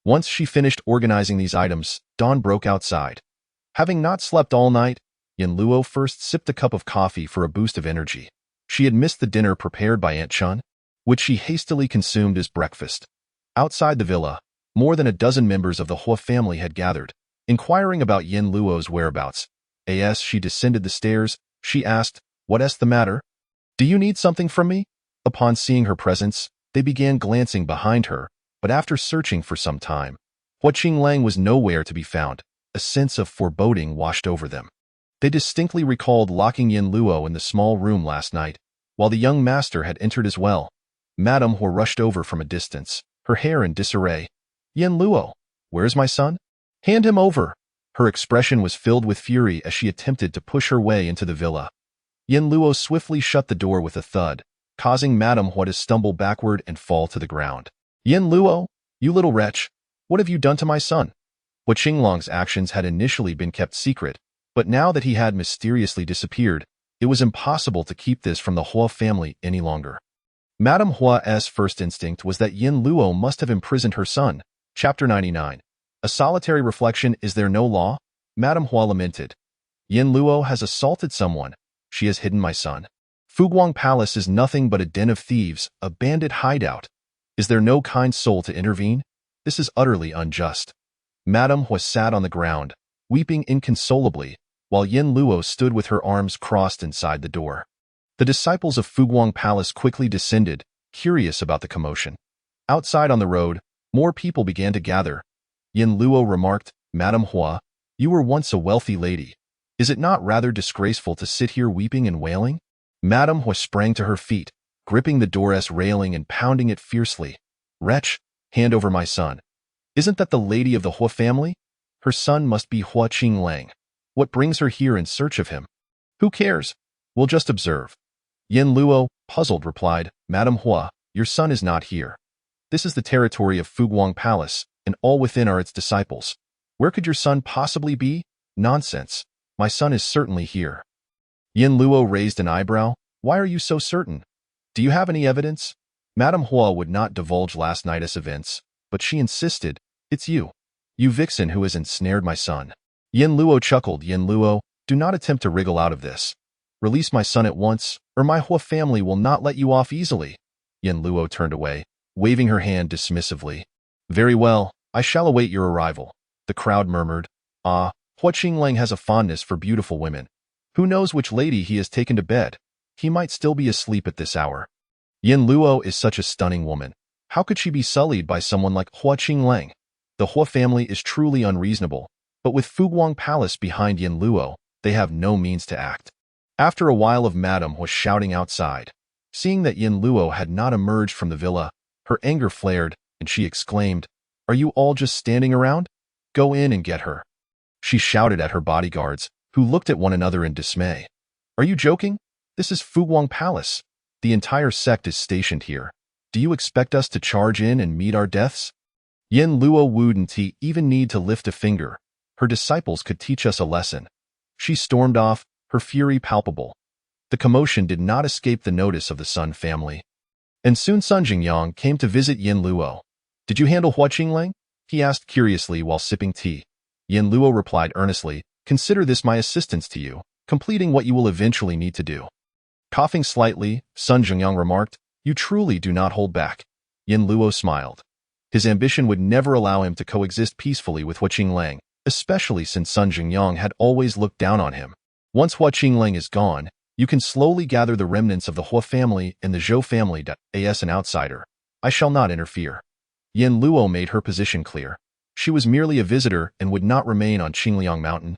Once she finished organizing these items, dawn broke outside. Having not slept all night, Yin Luo first sipped a cup of coffee for a boost of energy. She had missed the dinner prepared by Aunt Chun, which she hastily consumed as breakfast. Outside the villa, more than a dozen members of the Hua family had gathered, inquiring about Yin Luo's whereabouts. As she descended the stairs, she asked, "What's the matter? Do you need something from me?" Upon seeing her presence, they began glancing behind her, but after searching for some time, Hua Qinglang was nowhere to be found. A sense of foreboding washed over them. They distinctly recalled locking Yin Luo in the small room last night, while the young master had entered as well. Madame Hua rushed over from a distance, her hair in disarray. "Yin Luo, where's my son? Hand him over." Her expression was filled with fury as she attempted to push her way into the villa. Yin Luo swiftly shut the door with a thud, causing Madame Hua to stumble backward and fall to the ground. "Yin Luo, you little wretch, what have you done to my son?" Hua Qinglong's actions had initially been kept secret, but now that he had mysteriously disappeared, it was impossible to keep this from the Hua family any longer. Madame Hua's first instinct was that Yin Luo must have imprisoned her son. Chapter 99. A solitary reflection. Is there no law? Madame Hua lamented. Yin Luo has assaulted someone. She has hidden my son. Fuguang Palace is nothing but a den of thieves, a bandit hideout. Is there no kind soul to intervene? This is utterly unjust. Madame Hua sat on the ground, weeping inconsolably, while Yin Luo stood with her arms crossed inside the door. The disciples of Fuguang Palace quickly descended, curious about the commotion. Outside on the road, more people began to gather. Yin Luo remarked, "Madame Hua, you were once a wealthy lady. Is it not rather disgraceful to sit here weeping and wailing?" Madame Hua sprang to her feet, gripping the door's railing and pounding it fiercely. "Wretch, hand over my son. Isn't that the lady of the Hua family? Her son must be Hua Qinglang. What brings her here in search of him? Who cares? We'll just observe." Yin Luo, puzzled, replied, "Madame Hua, your son is not here. This is the territory of Fuguang Palace, and all within are its disciples. Where could your son possibly be? Nonsense. My son is certainly here." Yin Luo raised an eyebrow. "Why are you so certain? Do you have any evidence?" Madame Hua would not divulge last night's events, but she insisted, "It's you. You vixen who has ensnared my son." Yin Luo chuckled. "Yin Luo, do not attempt to wriggle out of this. Release my son at once, or my Hua family will not let you off easily." Yin Luo turned away, waving her hand dismissively. "Very well, I shall await your arrival." The crowd murmured, "Ah, Hua Qinglang has a fondness for beautiful women. Who knows which lady he has taken to bed? He might still be asleep at this hour. Yin Luo is such a stunning woman. How could she be sullied by someone like Hua Qinglang? The Hua family is truly unreasonable, but with Fuguang Palace behind Yin Luo, they have no means to act." After a while of Madame was shouting outside. Seeing that Yin Luo had not emerged from the villa, her anger flared, and she exclaimed, "Are you all just standing around? Go in and get her." She shouted at her bodyguards, who looked at one another in dismay. "Are you joking? This is Fuguang Palace. The entire sect is stationed here. Do you expect us to charge in and meet our deaths?" Yin Luo wouldn't even need to lift a finger. Her disciples could teach us a lesson. She stormed off, her fury palpable. The commotion did not escape the notice of the Sun family. And soon Sun Jingyang came to visit Yin Luo. "Did you handle Hua Qingling?" he asked curiously while sipping tea. Yin Luo replied earnestly, "Consider this my assistance to you, completing what you will eventually need to do." Coughing slightly, Sun Jingyang remarked, "You truly do not hold back." Yin Luo smiled. His ambition would never allow him to coexist peacefully with Hua Qingling, especially since Sun Jingyang had always looked down on him. Once Hua Qingling is gone, you can slowly gather the remnants of the Hua family and the Zhou family. As an outsider, I shall not interfere. Yin Luo made her position clear. She was merely a visitor and would not remain on Qingliang Mountain.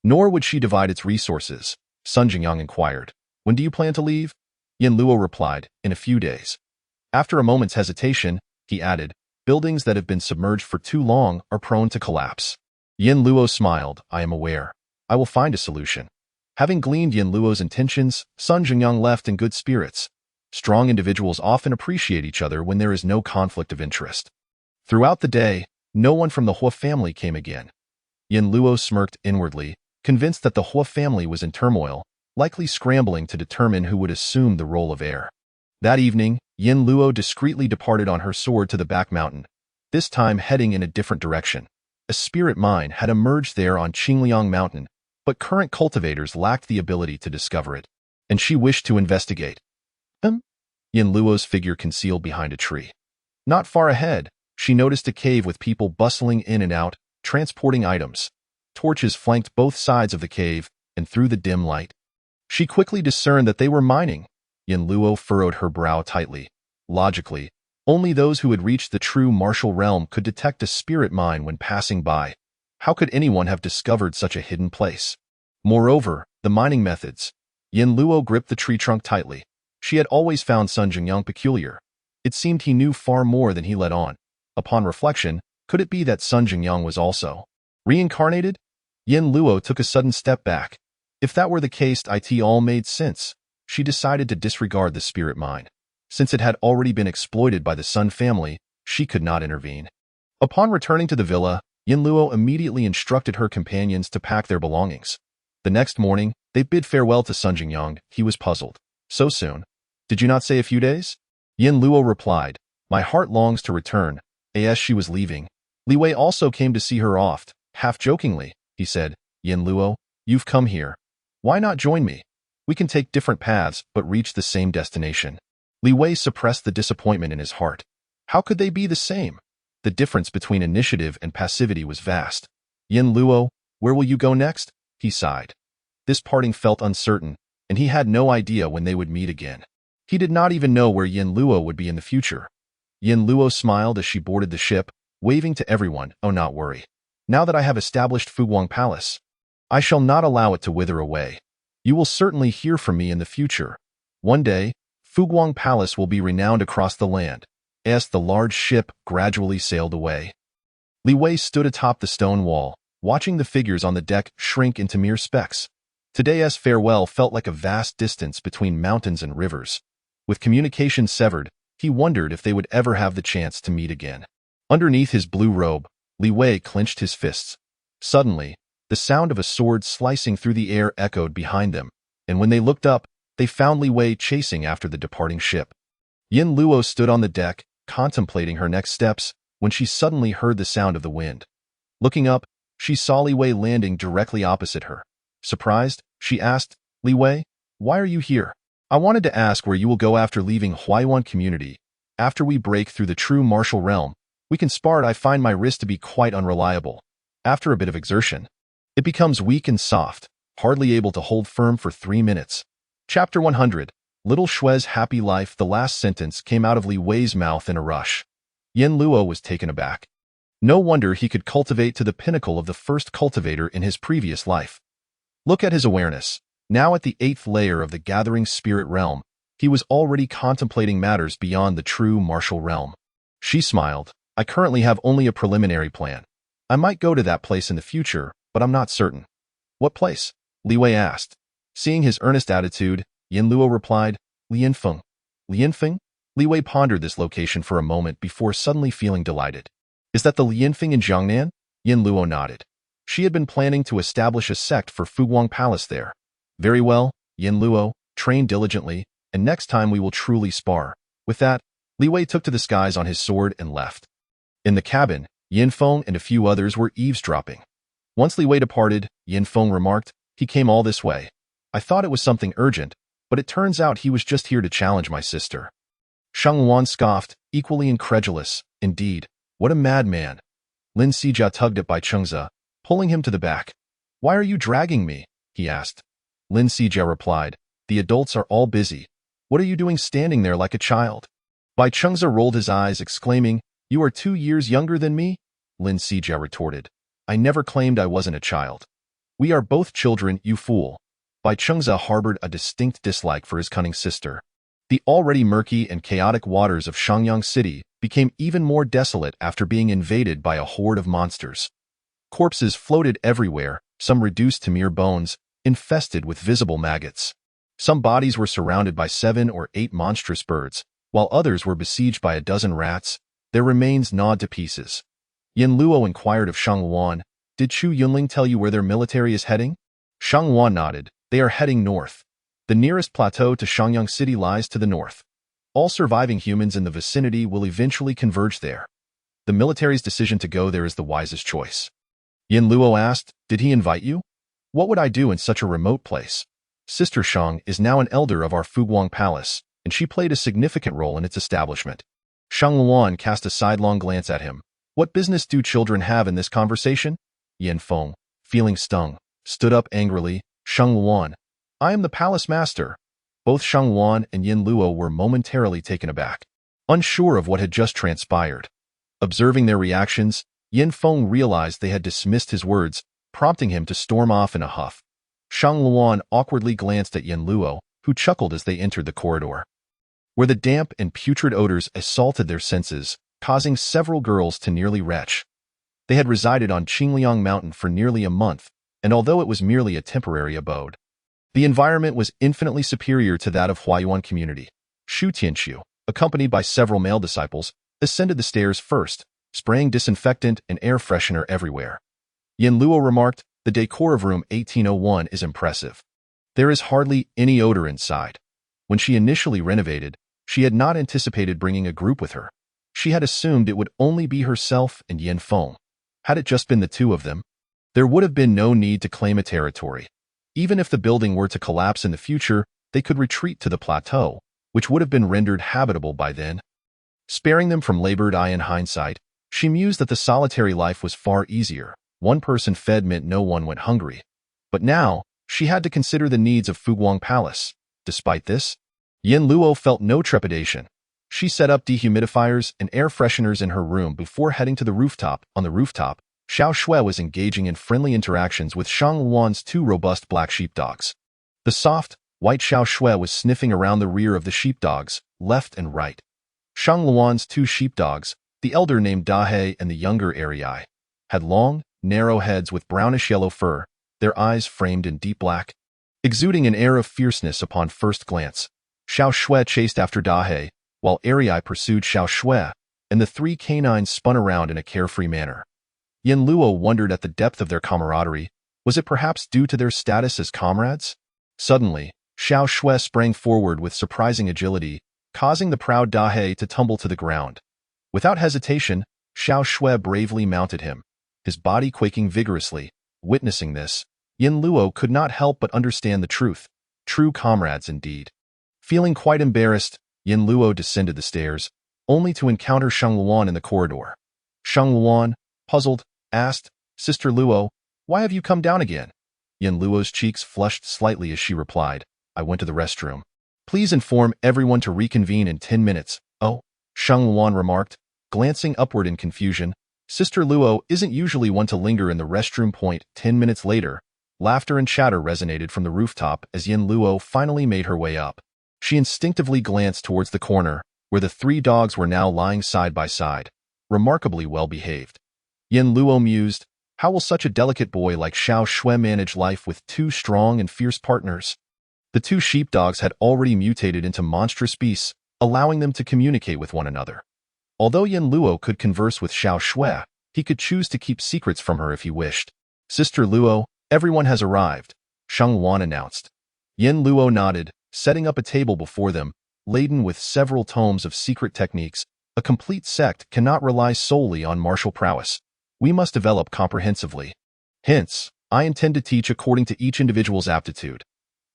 Nor would she divide its resources. Sun Jingyang inquired, "When do you plan to leave?" Yin Luo replied, "In a few days." After a moment's hesitation, he added, "Buildings that have been submerged for too long are prone to collapse." Yin Luo smiled, "I am aware. I will find a solution." Having gleaned Yin Luo's intentions, Sun Jingyang left in good spirits. Strong individuals often appreciate each other when there is no conflict of interest. Throughout the day, no one from the Hua family came again. Yin Luo smirked inwardly, convinced that the Hua family was in turmoil, likely scrambling to determine who would assume the role of heir. That evening, Yin Luo discreetly departed on her sword to the back mountain, this time heading in a different direction. A spirit mine had emerged there on Qingliang Mountain, but current cultivators lacked the ability to discover it, and she wished to investigate. Yin Luo's figure concealed behind a tree. Not far ahead, she noticed a cave with people bustling in and out, transporting items. Torches flanked both sides of the cave, and through the dim light, she quickly discerned that they were mining. Yin Luo furrowed her brow tightly. Logically, only those who had reached the true martial realm could detect a spirit mine when passing by. How could anyone have discovered such a hidden place? Moreover, the mining methods. Yin Luo gripped the tree trunk tightly. She had always found Sun Jingyang peculiar. It seemed he knew far more than he let on. Upon reflection, could it be that Sun Jingyang was also reincarnated? Yin Luo took a sudden step back. If that were the case, it all made sense. She decided to disregard the spirit mine. Since it had already been exploited by the Sun family, she could not intervene. Upon returning to the villa, Yin Luo immediately instructed her companions to pack their belongings. The next morning, they bid farewell to Sun Jingyang. He was puzzled. "So soon? Did you not say a few days?" Yin Luo replied, "My heart longs to return." As she was leaving, Li Wei also came to see her oft. Half jokingly, he said, "Yin Luo, you've come here. Why not join me? We can take different paths but reach the same destination." Li Wei suppressed the disappointment in his heart. How could they be the same? The difference between initiative and passivity was vast. "Yin Luo, where will you go next?" he sighed. This parting felt uncertain, and he had no idea when they would meet again. He did not even know where Yin Luo would be in the future. Yin Luo smiled as she boarded the ship, waving to everyone, "Oh, not worry. Now that I have established Fuguang Palace, I shall not allow it to wither away. You will certainly hear from me in the future. One day, Fuguang Palace will be renowned across the land." As the large ship gradually sailed away, Li Wei stood atop the stone wall, watching the figures on the deck shrink into mere specks. Today's farewell felt like a vast distance between mountains and rivers. With communication severed, he wondered if they would ever have the chance to meet again. Underneath his blue robe, Li Wei clenched his fists. Suddenly, the sound of a sword slicing through the air echoed behind them, and when they looked up, they found Li Wei chasing after the departing ship. Yin Luo stood on the deck, contemplating her next steps, when she suddenly heard the sound of the wind. Looking up, she saw Li Wei landing directly opposite her. Surprised, she asked, "Li Wei, why are you here?" "I wanted to ask where you will go after leaving Huayuan community. After we break through the true martial realm, we can spar. I find my wrist to be quite unreliable. After a bit of exertion, it becomes weak and soft, hardly able to hold firm for 3 minutes." Chapter 100. Little Shue's Happy Life. The last sentence came out of Li Wei's mouth in a rush. Yin Luo was taken aback. No wonder he could cultivate to the pinnacle of the first cultivator in his previous life. Look at his awareness. Now at the 8th layer of the gathering spirit realm, he was already contemplating matters beyond the true martial realm. She smiled. "I currently have only a preliminary plan. I might go to that place in the future, but I'm not certain." "What place?" Li Wei asked. Seeing his earnest attitude, Yin Luo replied, "Lianfeng." "Lianfeng?" Li Wei pondered this location for a moment before suddenly feeling delighted. "Is that the Lianfeng in Jiangnan?" Yin Luo nodded. She had been planning to establish a sect for Fuguang Palace there. "Very well, Yin Luo, train diligently, and next time we will truly spar. With that, Li Wei took to the skies on his sword and left. In the cabin, Yin Feng and a few others were eavesdropping. Once Li Wei departed, Yin Feng remarked, "He came all this way. I thought it was something urgent, but it turns out he was just here to challenge my sister." Shang Wan scoffed, equally incredulous. "Indeed, what a madman." Lin Sijia tugged at Bai Chengze, pulling him to the back. "Why are you dragging me?" he asked. Lin Sijia replied, "The adults are all busy. What are you doing standing there like a child?" Bai Chengze rolled his eyes, exclaiming, "You are 2 years younger than me?" Lin Sijia retorted, "I never claimed I wasn't a child." "We are both children, you fool." Bai Chengze harbored a distinct dislike for his cunning sister. The already murky and chaotic waters of Shangyang City became even more desolate after being invaded by a horde of monsters. Corpses floated everywhere, some reduced to mere bones, infested with visible maggots. Some bodies were surrounded by 7 or 8 monstrous birds, while others were besieged by a dozen rats, their remains gnawed to pieces. Yin Luo inquired of Shang Wan, "Did Chu Yunling tell you where their military is heading?" Shang Wan nodded. "They are heading north. The nearest plateau to Shangyang City lies to the north. All surviving humans in the vicinity will eventually converge there. The military's decision to go there is the wisest choice." Yin Luo asked, "Did he invite you?" "What would I do in such a remote place? Sister Shang is now an elder of our Fuguang Palace, and she played a significant role in its establishment." Shang Wan cast a sidelong glance at him. "What business do children have in this conversation?" Yin Feng, feeling stung, stood up angrily. "Shang Wan, I am the palace master." Both Shang Wan and Yin Luo were momentarily taken aback, unsure of what had just transpired. Observing their reactions, Yin Feng realized they had dismissed his words, prompting him to storm off in a huff. Shang Wan awkwardly glanced at Yin Luo, who chuckled as they entered the corridor, where the damp and putrid odors assaulted their senses, causing several girls to nearly retch. They had resided on Qingliang Mountain for nearly a month, and although it was merely a temporary abode, the environment was infinitely superior to that of Huayuan community. Shu Tianqiu, accompanied by several male disciples, ascended the stairs first, spraying disinfectant and air freshener everywhere. Yin Luo remarked, "The decor of room 1801 is impressive. There is hardly any odor inside." When she initially renovated, she had not anticipated bringing a group with her. She had assumed it would only be herself and Yin Feng. Had it just been the two of them, there would have been no need to claim a territory. Even if the building were to collapse in the future, they could retreat to the plateau, which would have been rendered habitable by then. Sparing them from labored eye in hindsight, she mused that the solitary life was far easier. One person fed meant no one went hungry. But now, she had to consider the needs of Fuguang Palace. Despite this, Yin Luo felt no trepidation. She set up dehumidifiers and air fresheners in her room before heading to the rooftop. On the rooftop, Xiao Shui was engaging in friendly interactions with Shang Wan's 2 robust black sheepdogs. The soft, white Xiao Shui was sniffing around the rear of the sheepdogs, left and right. Shang Wan's 2 sheepdogs, the elder named Dahe and the younger Arii, had long, narrow heads with brownish-yellow fur, their eyes framed in deep black, exuding an air of fierceness upon first glance. Xiao Shui chased after Dahe, while Arii pursued Xiao Shui, and the 3 canines spun around in a carefree manner. Yin Luo wondered at the depth of their camaraderie. Was it perhaps due to their status as comrades? Suddenly, Xiao Shui sprang forward with surprising agility, causing the proud Dahe to tumble to the ground. Without hesitation, Xiao Shui bravely mounted him, his body quaking vigorously. Witnessing this, Yin Luo could not help but understand the truth. True comrades indeed. Feeling quite embarrassed, Yin Luo descended the stairs, only to encounter Shang Luan in the corridor. Shang Luan, puzzled, asked, "Sister Luo, why have you come down again?" Yin Luo's cheeks flushed slightly as she replied, "I went to the restroom. Please inform everyone to reconvene in 10 minutes. "Oh," Shang Luan remarked, glancing upward in confusion. Sister Luo isn't usually one to linger in the restroom. 10 minutes later, laughter and chatter resonated from the rooftop as Yin Luo finally made her way up. She instinctively glanced towards the corner, where the 3 dogs were now lying side by side, remarkably well behaved. Yin Luo mused, how will such a delicate boy like Xiao Shui manage life with 2 strong and fierce partners? The 2 sheepdogs had already mutated into monstrous beasts, allowing them to communicate with one another. Although Yin Luo could converse with Xiao Shui, he could choose to keep secrets from her if he wished. "Sister Luo, everyone has arrived," Shang Wan announced. Yin Luo nodded, setting up a table before them, laden with several tomes of secret techniques, a complete sect cannot rely solely on martial prowess. We must develop comprehensively. Hence, I intend to teach according to each individual's aptitude.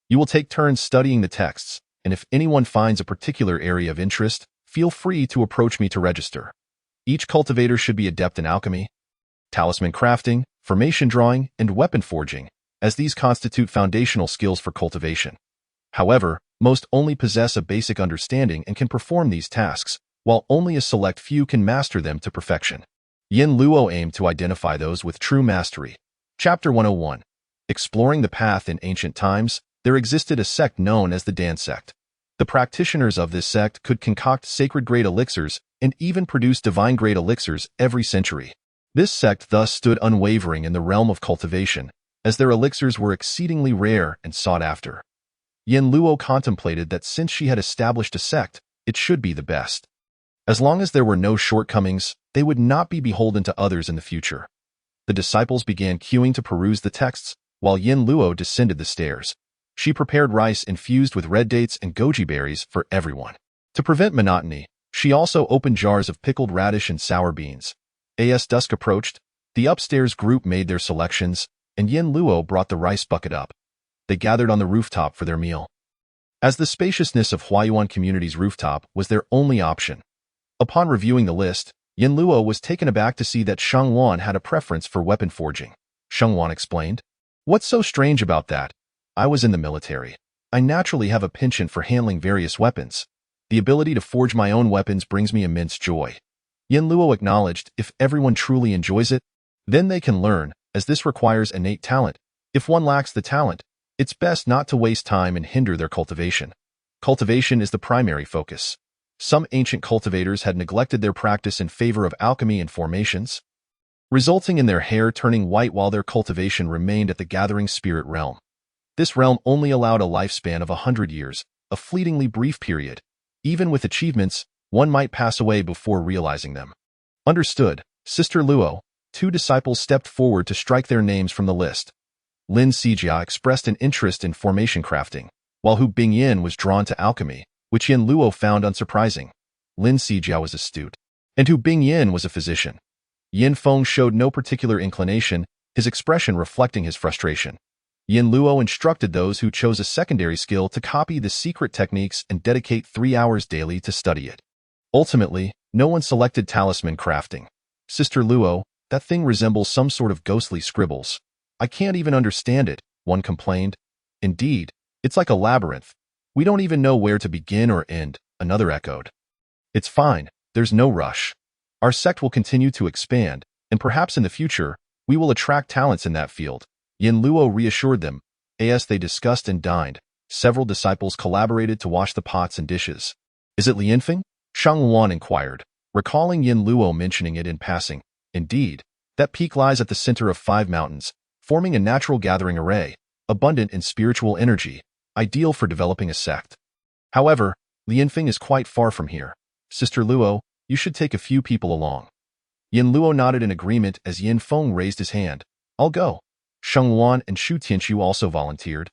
You will take turns studying the texts, and if anyone finds a particular area of interest, feel free to approach me to register. Each cultivator should be adept in alchemy, talisman crafting, formation drawing, and weapon forging, as these constitute foundational skills for cultivation. However, most only possess a basic understanding and can perform these tasks, while only a select few can master them to perfection. Yin Luo aimed to identify those with true mastery. Chapter 101. Exploring the path in ancient times, there existed a sect known as the Dan sect. The practitioners of this sect could concoct sacred-grade elixirs and even produce divine-grade elixirs every century. This sect thus stood unwavering in the realm of cultivation, as their elixirs were exceedingly rare and sought after. Yin Luo contemplated that since she had established a sect, it should be the best. As long as there were no shortcomings, they would not be beholden to others in the future. The disciples began queuing to peruse the texts, while Yin Luo descended the stairs. She prepared rice infused with red dates and goji berries for everyone. To prevent monotony, she also opened jars of pickled radish and sour beans. As dusk approached, the upstairs group made their selections, and Yin Luo brought the rice bucket up. They gathered on the rooftop for their meal. As the spaciousness of Huayuan Community's rooftop was their only option. Upon reviewing the list, Yin Luo was taken aback to see that Shangwan had a preference for weapon forging. Shangwan explained, "What's so strange about that? I was in the military. I naturally have a penchant for handling various weapons. The ability to forge my own weapons brings me immense joy." Yin Luo acknowledged, if everyone truly enjoys it, then they can learn, as this requires innate talent. If one lacks the talent, it's best not to waste time and hinder their cultivation. Cultivation is the primary focus. Some ancient cultivators had neglected their practice in favor of alchemy and formations, resulting in their hair turning white while their cultivation remained at the gathering spirit realm. This realm only allowed a lifespan of 100 years, a fleetingly brief period. Even with achievements, one might pass away before realizing them. Understood, Sister Luo. Two disciples stepped forward to strike their names from the list. Lin Sijia expressed an interest in formation crafting, while Hu Bingyin was drawn to alchemy, which Yin Luo found unsurprising. Lin Sijia was astute, and Hu Bingyin was a physician. Yin Feng showed no particular inclination, his expression reflecting his frustration. Yin Luo instructed those who chose a secondary skill to copy the secret techniques and dedicate 3 hours daily to study it. Ultimately, no one selected talisman crafting. Sister Luo, that thing resembles some sort of ghostly scribbles. I can't even understand it, one complained. Indeed, it's like a labyrinth. We don't even know where to begin or end, another echoed. It's fine, there's no rush. Our sect will continue to expand, and perhaps in the future, we will attract talents in that field. Yin Luo reassured them. As they discussed and dined, several disciples collaborated to wash the pots and dishes. Is it Lianfeng? Shang Wan inquired, recalling Yin Luo mentioning it in passing. Indeed, that peak lies at the center of 5 mountains, forming a natural gathering array, abundant in spiritual energy, ideal for developing a sect. However, Lianfeng is quite far from here. Sister Luo, you should take a few people along. Yin Luo nodded in agreement as Yin Feng raised his hand. I'll go. Sheng Wan and Shu Tianxu also volunteered.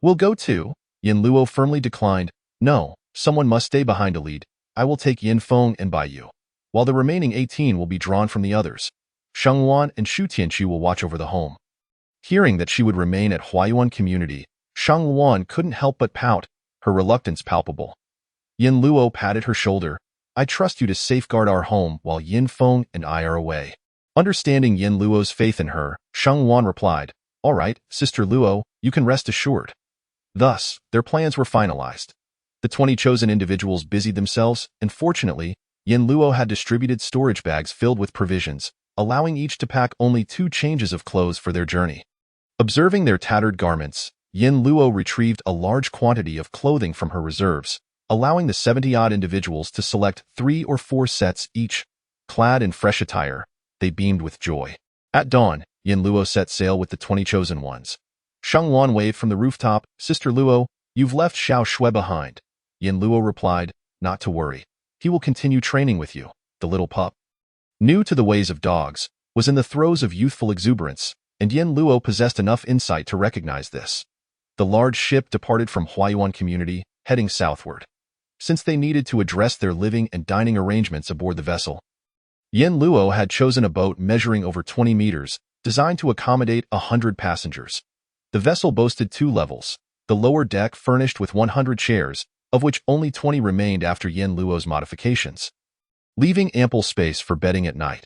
We'll go too. Yin Luo firmly declined. No, someone must stay behind to lead. I will take Yin Feng and Bai Yu, while the remaining 18 will be drawn from the others. Sheng Wan and Shu Tianxu will watch over the home. Hearing that she would remain at Huayuan Community, Sheng Wan couldn't help but pout, her reluctance palpable. Yin Luo patted her shoulder. I trust you to safeguard our home while Yin Feng and I are away. Understanding Yin Luo's faith in her, Sheng Wan replied, All right, Sister Luo, you can rest assured. Thus, their plans were finalized. The 20 chosen individuals busied themselves, and fortunately, Yin Luo had distributed storage bags filled with provisions, allowing each to pack only 2 changes of clothes for their journey. Observing their tattered garments, Yin Luo retrieved a large quantity of clothing from her reserves, allowing the 70-odd individuals to select 3 or 4 sets each. Clad in fresh attire, they beamed with joy. At dawn, Yin Luo set sail with the 20 chosen ones. Sheng Wan waved from the rooftop. Sister Luo, you've left Xiao Shui behind. Yin Luo replied, Not to worry. He will continue training with you, the little pup. New to the ways of dogs, was in the throes of youthful exuberance, and Yin Luo possessed enough insight to recognize this. The large ship departed from Huayuan Community, heading southward. since they needed to address their living and dining arrangements aboard the vessel. Yin Luo had chosen a boat measuring over 20 meters, designed to accommodate 100 passengers. The vessel boasted 2 levels, the lower deck furnished with 100 chairs, of which only 20 remained after Yin Luo's modifications, leaving ample space for bedding at night.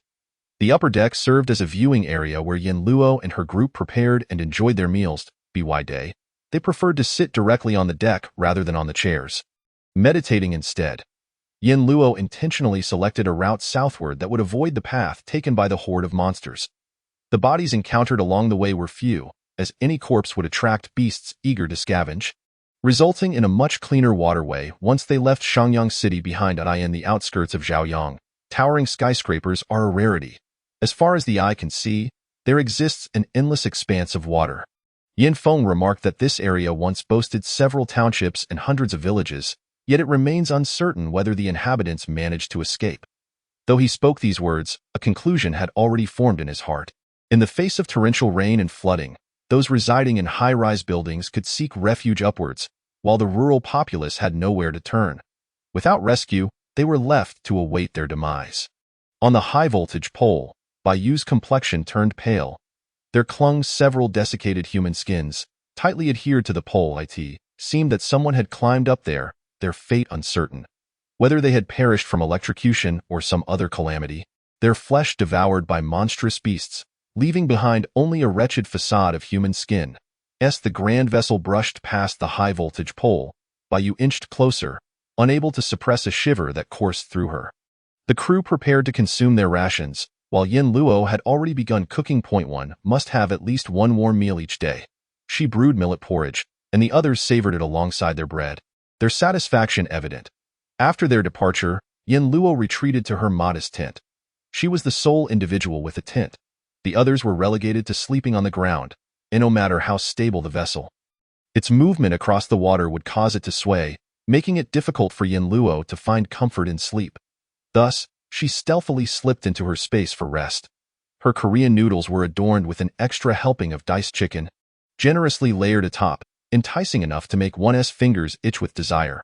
The upper deck served as a viewing area where Yin Luo and her group prepared and enjoyed their meals. By day, they preferred to sit directly on the deck rather than on the chairs, meditating instead. Yin Luo intentionally selected a route southward that would avoid the path taken by the horde of monsters. The bodies encountered along the way were few, as any corpse would attract beasts eager to scavenge, resulting in a much cleaner waterway. Once they left Shangyang City behind in the outskirts of Zhaoyang, towering skyscrapers are a rarity. As far as the eye can see, there exists an endless expanse of water. Yin Feng remarked that this area once boasted several townships and hundreds of villages, yet it remains uncertain whether the inhabitants managed to escape. Though he spoke these words, a conclusion had already formed in his heart. In the face of torrential rain and flooding, those residing in high-rise buildings could seek refuge upwards, while the rural populace had nowhere to turn. Without rescue, they were left to await their demise. On the high-voltage pole, Bayu's complexion turned pale. There clung several desiccated human skins, tightly adhered to the pole. It seemed that someone had climbed up there, their fate uncertain. Whether they had perished from electrocution or some other calamity, their flesh devoured by monstrous beasts, leaving behind only a wretched facade of human skin. As the grand vessel brushed past the high-voltage pole, Bayu inched closer, unable to suppress a shiver that coursed through her. The crew prepared to consume their rations, while Yin Luo had already begun cooking. One must have at least one warm meal each day. She brewed millet porridge, and the others savored it alongside their bread, their satisfaction evident. After their departure, Yin Luo retreated to her modest tent. She was the sole individual with a tent. The others were relegated to sleeping on the ground, and no matter how stable the vessel, its movement across the water would cause it to sway, making it difficult for Yin Luo to find comfort in sleep. Thus, she stealthily slipped into her space for rest. Her Korean noodles were adorned with an extra helping of diced chicken, generously layered atop, enticing enough to make one's fingers itch with desire.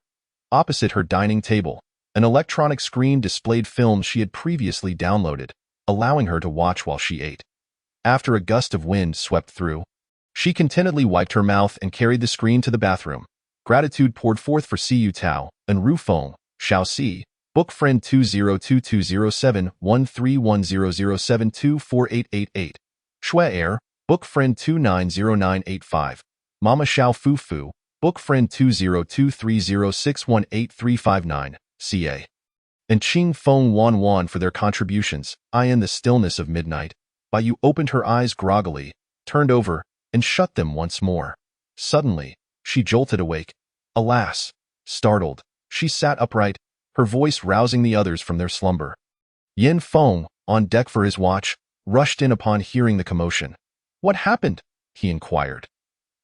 Opposite her dining table, an electronic screen displayed films she had previously downloaded, allowing her to watch while she ate. After a gust of wind swept through, she contentedly wiped her mouth and carried the screen to the bathroom. Gratitude poured forth for Siyu Tao and Ru Feng, Xiao Si, Book Friend 202207131007248888. Shui Air, Book Friend 290985. Mama Xiao Fufu, Book Friend 202306183559, CA. And Qing Feng Wan for their contributions. In the stillness of midnight, Bayu opened her eyes groggily, turned over, and shut them once more. Suddenly, she jolted awake. Alas! Startled, she sat upright, her voice rousing the others from their slumber. Yin Feng, on deck for his watch, rushed in upon hearing the commotion. What happened? He inquired.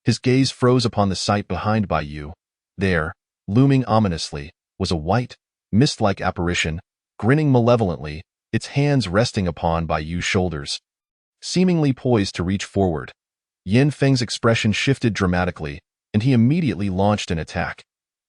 His gaze froze upon the sight behind Bayu. There, looming ominously, was a white, mist-like apparition, grinning malevolently, its hands resting upon Bayu's shoulders, seemingly poised to reach forward. Yin Feng's expression shifted dramatically, and he immediately launched an attack.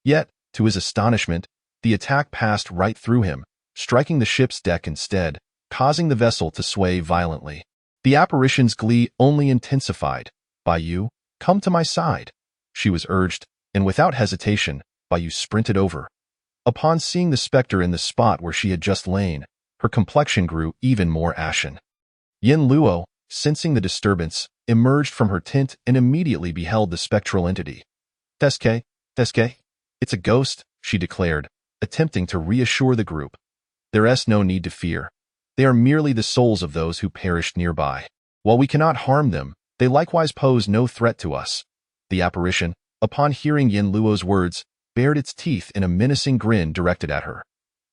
Yet, to his astonishment, the attack passed right through him, striking the ship's deck instead, causing the vessel to sway violently. The apparition's glee only intensified. Bayu, come to my side, she was urged, and without hesitation, Bayu sprinted over. Upon seeing the specter in the spot where she had just lain, her complexion grew even more ashen. Yin Luo, sensing the disturbance, emerged from her tent and immediately beheld the spectral entity. Teske, it's a ghost, she declared, attempting to reassure the group. There's no need to fear. They are merely the souls of those who perished nearby. While we cannot harm them, they likewise pose no threat to us. The apparition, upon hearing Yin Luo's words, bared its teeth in a menacing grin directed at her.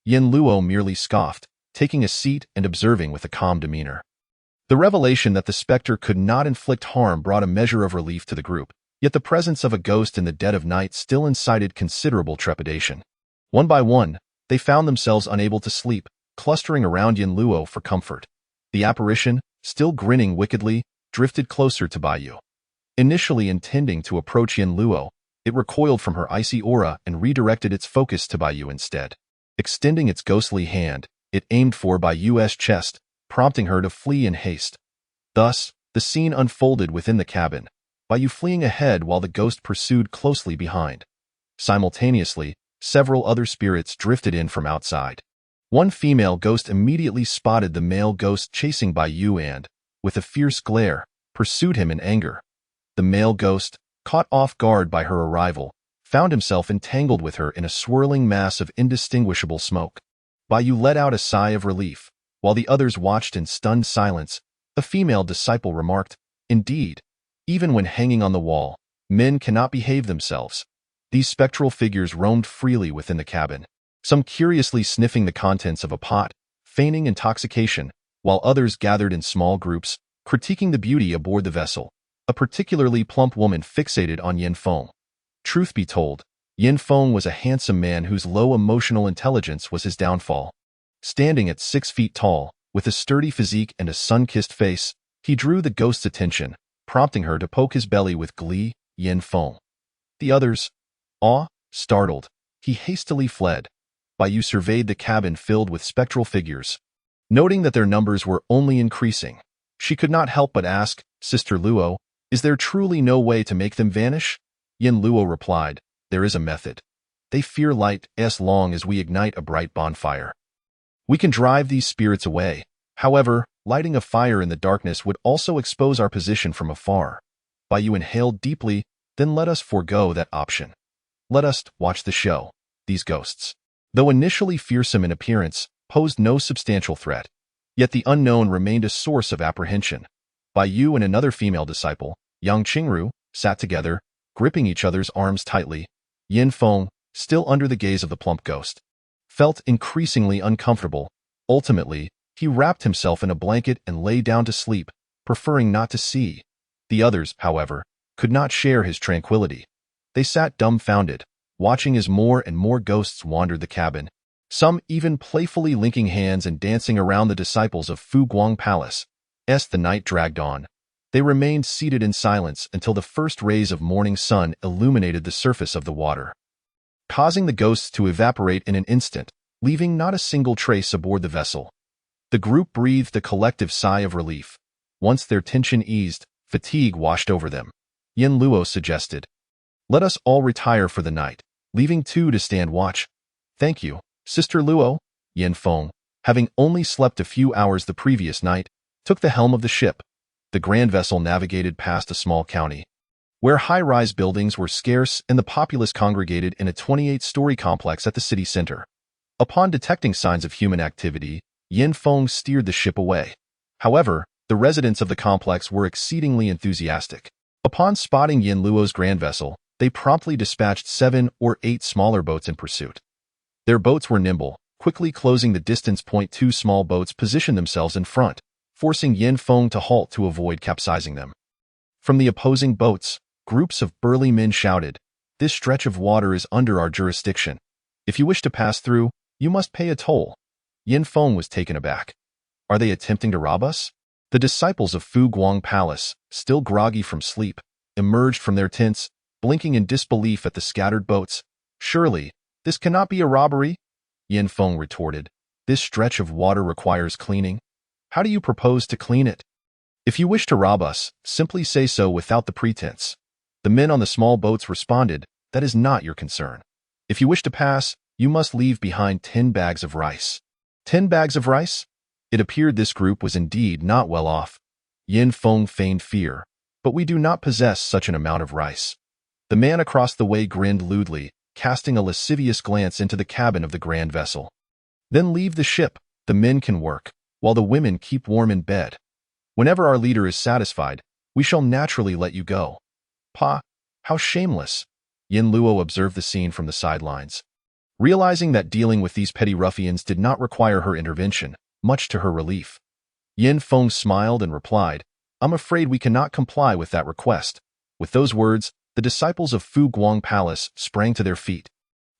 Yin Luo merely scoffed, taking a seat and observing with a calm demeanor. The revelation that the specter could not inflict harm brought a measure of relief to the group, yet the presence of a ghost in the dead of night still incited considerable trepidation. One by one, they found themselves unable to sleep, clustering around Yin Luo for comfort. The apparition, still grinning wickedly, drifted closer to Bayu. Initially intending to approach Yin Luo, It recoiled from her icy aura and redirected its focus to Bai Yu instead. Extending its ghostly hand, it aimed for Bai Yu's chest, prompting her to flee in haste. Thus, the scene unfolded within the cabin, Bai Yu fleeing ahead while the ghost pursued closely behind. Simultaneously, several other spirits drifted in from outside. One female ghost immediately spotted the male ghost chasing Bai Yu and, with a fierce glare, pursued him in anger. The male ghost, caught off guard by her arrival, found himself entangled with her in a swirling mass of indistinguishable smoke. Bai Yu let out a sigh of relief, while the others watched in stunned silence. A female disciple remarked, "Indeed, even when hanging on the wall, men cannot behave themselves." These spectral figures roamed freely within the cabin, some curiously sniffing the contents of a pot, feigning intoxication, while others gathered in small groups, critiquing the beauty aboard the vessel. A particularly plump woman fixated on Yin Feng. Truth be told, Yin Feng was a handsome man whose low emotional intelligence was his downfall. Standing at 6 feet tall, with a sturdy physique and a sun-kissed face, he drew the ghost's attention, prompting her to poke his belly with glee. Yin Feng. The others, startled, he hastily fled. Bai Yu surveyed the cabin filled with spectral figures. Noting that their numbers were only increasing, she could not help but ask, "Sister Luo, is there truly no way to make them vanish?" Yin Luo replied, "There is a method. They fear light as long as we ignite a bright bonfire. We can drive these spirits away. However, lighting a fire in the darkness would also expose our position from afar." Bai Yu inhaled deeply, "Then let us forego that option. Let us watch the show." These ghosts, though initially fearsome in appearance, posed no substantial threat. Yet the unknown remained a source of apprehension. Bai Yu and another female disciple, Yang Qingru, sat together, gripping each other's arms tightly. Yin Feng, still under the gaze of the plump ghost, felt increasingly uncomfortable. Ultimately, he wrapped himself in a blanket and lay down to sleep, preferring not to see. The others, however, could not share his tranquility. They sat dumbfounded, watching as more and more ghosts wandered the cabin, some even playfully linking hands and dancing around the disciples of Fu Guang Palace. As the night dragged on, they remained seated in silence until the first rays of morning sun illuminated the surface of the water, causing the ghosts to evaporate in an instant, leaving not a single trace aboard the vessel. The group breathed a collective sigh of relief. Once their tension eased, fatigue washed over them. Yin Luo suggested, "Let us all retire for the night, leaving 2 to stand watch." "Thank you, Sister Luo." Yin Feng, having only slept a few hours the previous night, took the helm of the ship. The grand vessel navigated past a small county, where high-rise buildings were scarce and the populace congregated in a 28-story complex at the city center. Upon detecting signs of human activity, Yin Feng steered the ship away. However, the residents of the complex were exceedingly enthusiastic. Upon spotting Yin Luo's grand vessel, they promptly dispatched 7 or 8 smaller boats in pursuit. Their boats were nimble, quickly closing the distance. 2 small boats positioned themselves in front, forcing Yin Feng to halt to avoid capsizing them. From the opposing boats, groups of burly men shouted, "This stretch of water is under our jurisdiction. If you wish to pass through, you must pay a toll." Yin Feng was taken aback. "Are they attempting to rob us?" The disciples of Fu Guang Palace, still groggy from sleep, emerged from their tents, blinking in disbelief at the scattered boats. "Surely, this cannot be a robbery," Yin Feng retorted. "This stretch of water requires cleaning. How do you propose to clean it? If you wish to rob us, simply say so without the pretense." The men on the small boats responded, "That is not your concern. If you wish to pass, you must leave behind 10 bags of rice." 10 bags of rice? It appeared this group was indeed not well off. Yin Feng feigned fear, "But we do not possess such an amount of rice." The man across the way grinned lewdly, casting a lascivious glance into the cabin of the grand vessel. "Then leave the ship. The men can work, while the women keep warm in bed. Whenever our leader is satisfied, we shall naturally let you go." "Pa, how shameless." Yin Luo observed the scene from the sidelines, realizing that dealing with these petty ruffians did not require her intervention, much to her relief. Yin Feng smiled and replied, "I'm afraid we cannot comply with that request." With those words, the disciples of Fu Guang Palace sprang to their feet.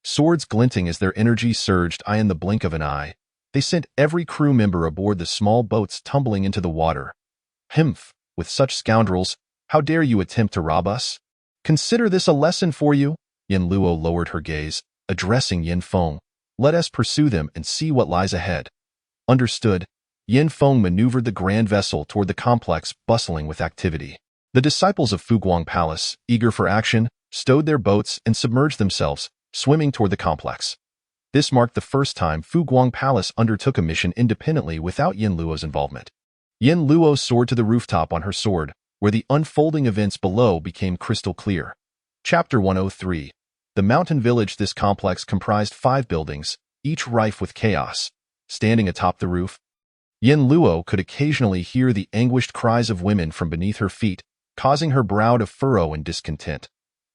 Swords glinting as their energy surged in the blink of an eye, they sent every crew member aboard the small boats tumbling into the water. "Humph, with such scoundrels, how dare you attempt to rob us?" Consider this a lesson for you. Yin Luo lowered her gaze, addressing Yin Feng. Let us pursue them and see what lies ahead. Understood. Yin Feng maneuvered the grand vessel toward the complex, bustling with activity. The disciples of Fuguang Palace, eager for action, stowed their boats and submerged themselves, swimming toward the complex. This marked the first time Fuguang Palace undertook a mission independently without Yin Luo's involvement. Yin Luo soared to the rooftop on her sword, where the unfolding events below became crystal clear. Chapter 103. The Mountain Village. This complex comprised 5 buildings, each rife with chaos. Standing atop the roof, Yin Luo could occasionally hear the anguished cries of women from beneath her feet, causing her brow to furrow in discontent.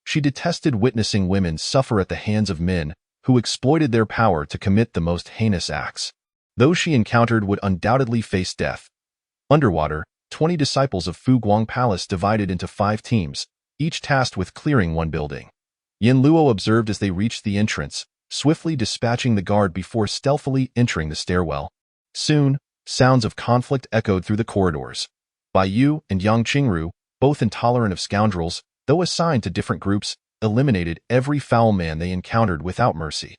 She detested witnessing women suffer at the hands of men who exploited their power to commit the most heinous acts. Those she encountered would undoubtedly face death. Underwater, 20 disciples of Fuguang Palace divided into 5 teams, each tasked with clearing one building. Yin Luo observed as they reached the entrance, swiftly dispatching the guard before stealthily entering the stairwell. Soon, sounds of conflict echoed through the corridors. Bai Yu and Yang Qingru, both intolerant of scoundrels, though assigned to different groups, eliminated every foul man they encountered without mercy.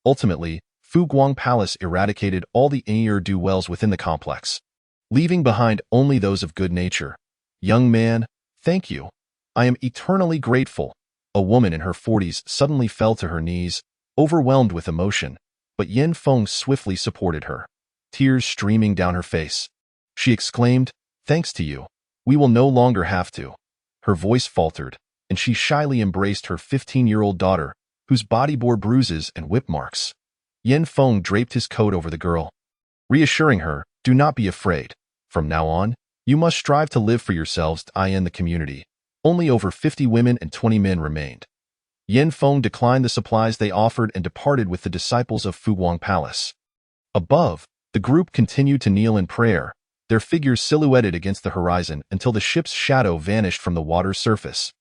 Ultimately, Fuguang Palace eradicated all the ne'er-do-wells within the complex, leaving behind only those of good nature. Young man, thank you. I am eternally grateful. A woman in her 40s suddenly fell to her knees, overwhelmed with emotion, but Yin Feng swiftly supported her, tears streaming down her face. She exclaimed, "Thanks to you, we will no longer have to." Her voice faltered, and she shyly embraced her 15-year-old daughter, whose body bore bruises and whip marks. Yin Feng draped his coat over the girl, reassuring her, "Do not be afraid. From now on, you must strive to live for yourselves in the community." Only over 50 women and 20 men remained. Yin Feng declined the supplies they offered and departed with the disciples of Fuguang Palace. Above, the group continued to kneel in prayer, their figures silhouetted against the horizon until the ship's shadow vanished from the water's surface.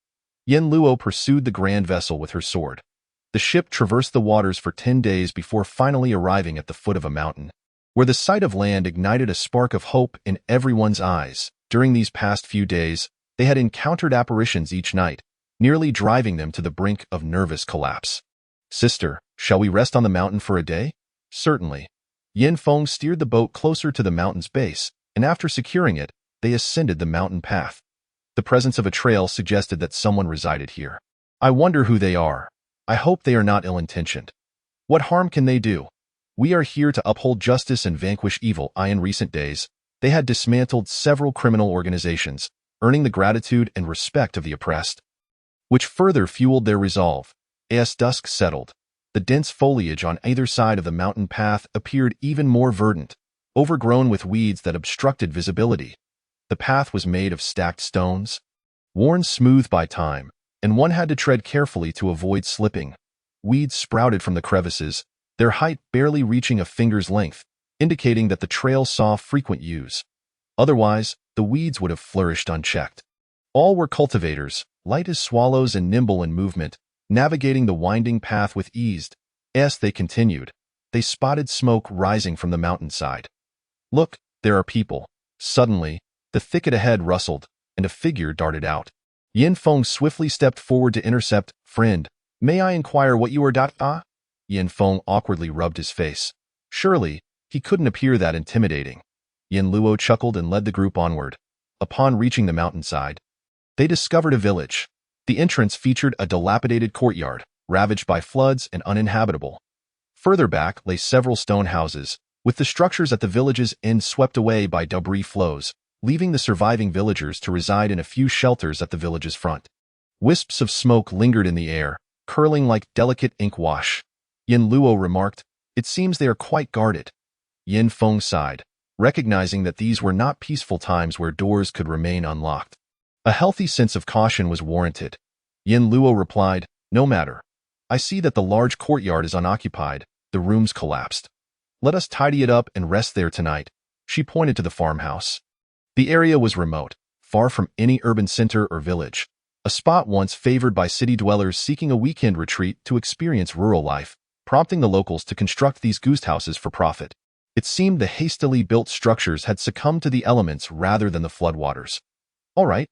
Yin Luo pursued the grand vessel with her sword. The ship traversed the waters for 10 days before finally arriving at the foot of a mountain, where the sight of land ignited a spark of hope in everyone's eyes. During these past few days, they had encountered apparitions each night, nearly driving them to the brink of nervous collapse. "Sister, shall we rest on the mountain for a day?" "Certainly." Yin Feng steered the boat closer to the mountain's base, and after securing it, they ascended the mountain path. The presence of a trail suggested that someone resided here. "I wonder who they are. I hope they are not ill-intentioned. What harm can they do? We are here to uphold justice and vanquish evil." In recent days, they had dismantled several criminal organizations, earning the gratitude and respect of the oppressed, which further fueled their resolve. As dusk settled, the dense foliage on either side of the mountain path appeared even more verdant, overgrown with weeds that obstructed visibility. The path was made of stacked stones, worn smooth by time, and one had to tread carefully to avoid slipping. Weeds sprouted from the crevices, their height barely reaching a finger's length, indicating that the trail saw frequent use. Otherwise, the weeds would have flourished unchecked. All were cultivators, light as swallows and nimble in movement, navigating the winding path with ease. As they continued, they spotted smoke rising from the mountainside. "Look, there are people." Suddenly, the thicket ahead rustled, and a figure darted out. Yin Feng swiftly stepped forward to intercept. "Friend, may I inquire what you are?" Yin Feng awkwardly rubbed his face. Surely, he couldn't appear that intimidating. Yin Luo chuckled and led the group onward. Upon reaching the mountainside, they discovered a village. The entrance featured a dilapidated courtyard, ravaged by floods and uninhabitable. Further back lay several stone houses, with the structures at the village's end swept away by debris flows, leaving the surviving villagers to reside in a few shelters at the village's front. Wisps of smoke lingered in the air, curling like delicate ink wash. Yin Luo remarked, "It seems they are quite guarded." Yin Feng sighed, recognizing that these were not peaceful times where doors could remain unlocked. A healthy sense of caution was warranted. Yin Luo replied, "No matter. I see that the large courtyard is unoccupied, the rooms collapsed. Let us tidy it up and rest there tonight." She pointed to the farmhouse. The area was remote, far from any urban center or village, a spot once favored by city dwellers seeking a weekend retreat to experience rural life, prompting the locals to construct these ghost houses for profit. It seemed the hastily built structures had succumbed to the elements rather than the floodwaters. "All right,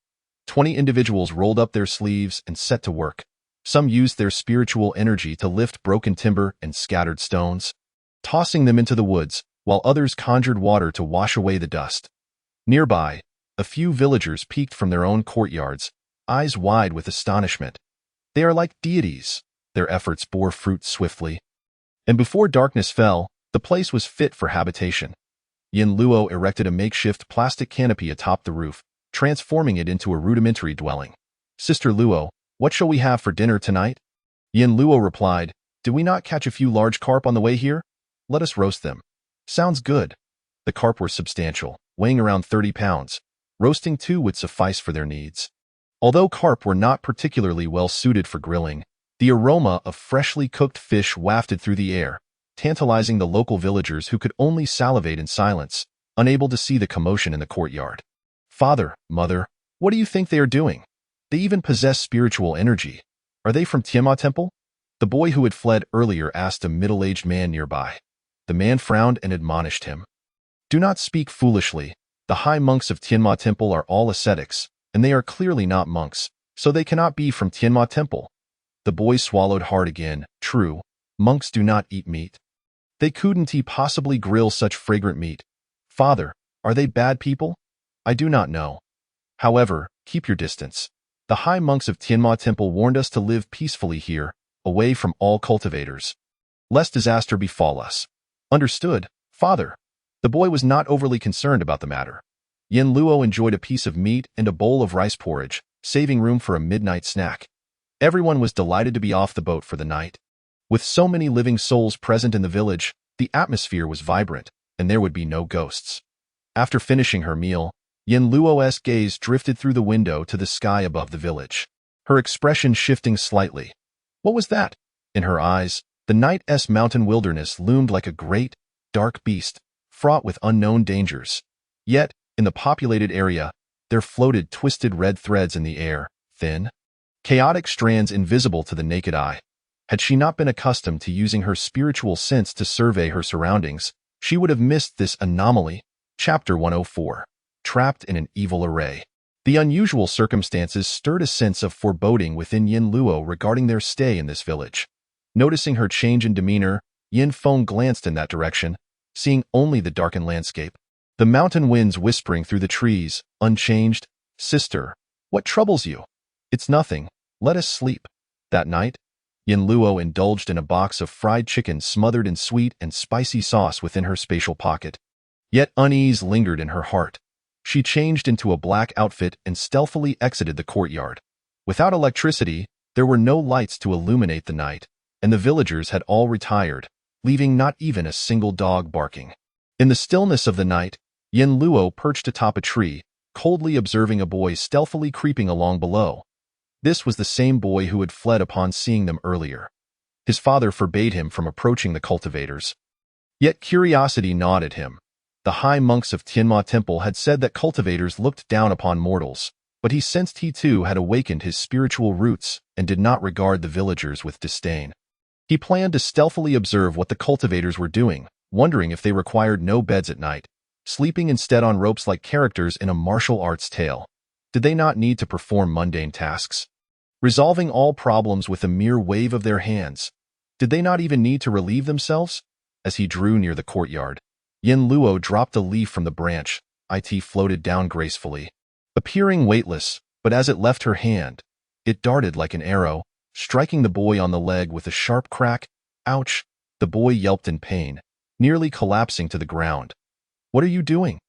20 individuals rolled up their sleeves and set to work. Some used their spiritual energy to lift broken timber and scattered stones, tossing them into the woods, while others conjured water to wash away the dust. Nearby, a few villagers peeked from their own courtyards, eyes wide with astonishment. They are like deities. Their efforts bore fruit swiftly. And before darkness fell, the place was fit for habitation. Yin Luo erected a makeshift plastic canopy atop the roof, transforming it into a rudimentary dwelling. Sister Luo, what shall we have for dinner tonight? Yin Luo replied, did we not catch a few large carp on the way here? Let us roast them. Sounds good. The carp were substantial, weighing around 30 pounds. Roasting 2 would suffice for their needs. Although carp were not particularly well suited for grilling, the aroma of freshly cooked fish wafted through the air, tantalizing the local villagers who could only salivate in silence, unable to see the commotion in the courtyard. Father, mother, what do you think they are doing? They even possess spiritual energy. Are they from Tianma Temple? The boy who had fled earlier asked a middle-aged man nearby. The man frowned and admonished him. Do not speak foolishly. The high monks of Tianma Temple are all ascetics, and they are clearly not monks, so they cannot be from Tianma Temple. The boy swallowed hard again. True, monks do not eat meat. They couldn't possibly grill such fragrant meat. Father, are they bad people? I do not know. However, keep your distance. The high monks of Tianma Temple warned us to live peacefully here, away from all cultivators, lest disaster befall us. Understood, Father. The boy was not overly concerned about the matter. Yin Luo enjoyed a piece of meat and a bowl of rice porridge, saving room for a midnight snack. Everyone was delighted to be off the boat for the night. With so many living souls present in the village, the atmosphere was vibrant, and there would be no ghosts. After finishing her meal, Yin Luo's gaze drifted through the window to the sky above the village, her expression shifting slightly. What was that? In her eyes, the night's mountain wilderness loomed like a great, dark beast, fraught with unknown dangers. Yet, in the populated area, there floated twisted red threads in the air, thin, chaotic strands invisible to the naked eye. Had she not been accustomed to using her spiritual sense to survey her surroundings, she would have missed this anomaly. Chapter 104. Trapped in an evil array. The unusual circumstances stirred a sense of foreboding within Yin Luo regarding their stay in this village. Noticing her change in demeanor, Yin Feng glanced in that direction, seeing only the darkened landscape. The mountain winds whispering through the trees, unchanged. Sister, what troubles you? It's nothing. Let us sleep. That night, Yin Luo indulged in a box of fried chicken smothered in sweet and spicy sauce within her spatial pocket. Yet unease lingered in her heart. She changed into a black outfit and stealthily exited the courtyard. Without electricity, there were no lights to illuminate the night, and the villagers had all retired, leaving not even a single dog barking. In the stillness of the night, Yin Luo perched atop a tree, coldly observing a boy stealthily creeping along below. This was the same boy who had fled upon seeing them earlier. His father forbade him from approaching the cultivators. Yet curiosity gnawed at him. The high monks of Tianma Temple had said that cultivators looked down upon mortals, but he sensed he too had awakened his spiritual roots and did not regard the villagers with disdain. He planned to stealthily observe what the cultivators were doing, wondering if they required no beds at night, sleeping instead on ropes like characters in a martial arts tale. Did they not need to perform mundane tasks, resolving all problems with a mere wave of their hands? Did they not even need to relieve themselves? As he drew near the courtyard, Yin Luo dropped a leaf from the branch. It floated down gracefully, appearing weightless, but as it left her hand, it darted like an arrow, striking the boy on the leg with a sharp crack. Ouch! The boy yelped in pain, nearly collapsing to the ground. What are you doing?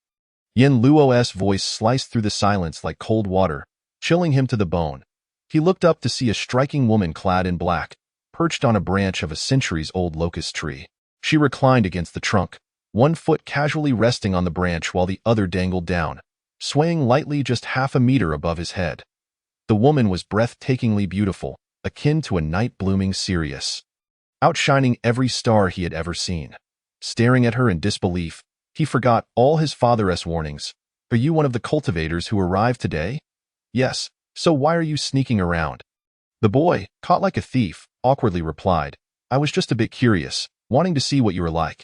Yin Luo's voice sliced through the silence like cold water, chilling him to the bone. He looked up to see a striking woman clad in black, perched on a branch of a centuries-old locust tree. She reclined against the trunk, one foot casually resting on the branch while the other dangled down, swaying lightly just half a meter above his head. The woman was breathtakingly beautiful, akin to a night blooming Sirius, outshining every star he had ever seen. Staring at her in disbelief, he forgot all his father's warnings. Are you one of the cultivators who arrived today? Yes, so why are you sneaking around? The boy, caught like a thief, awkwardly replied, I was just a bit curious, wanting to see what you were like.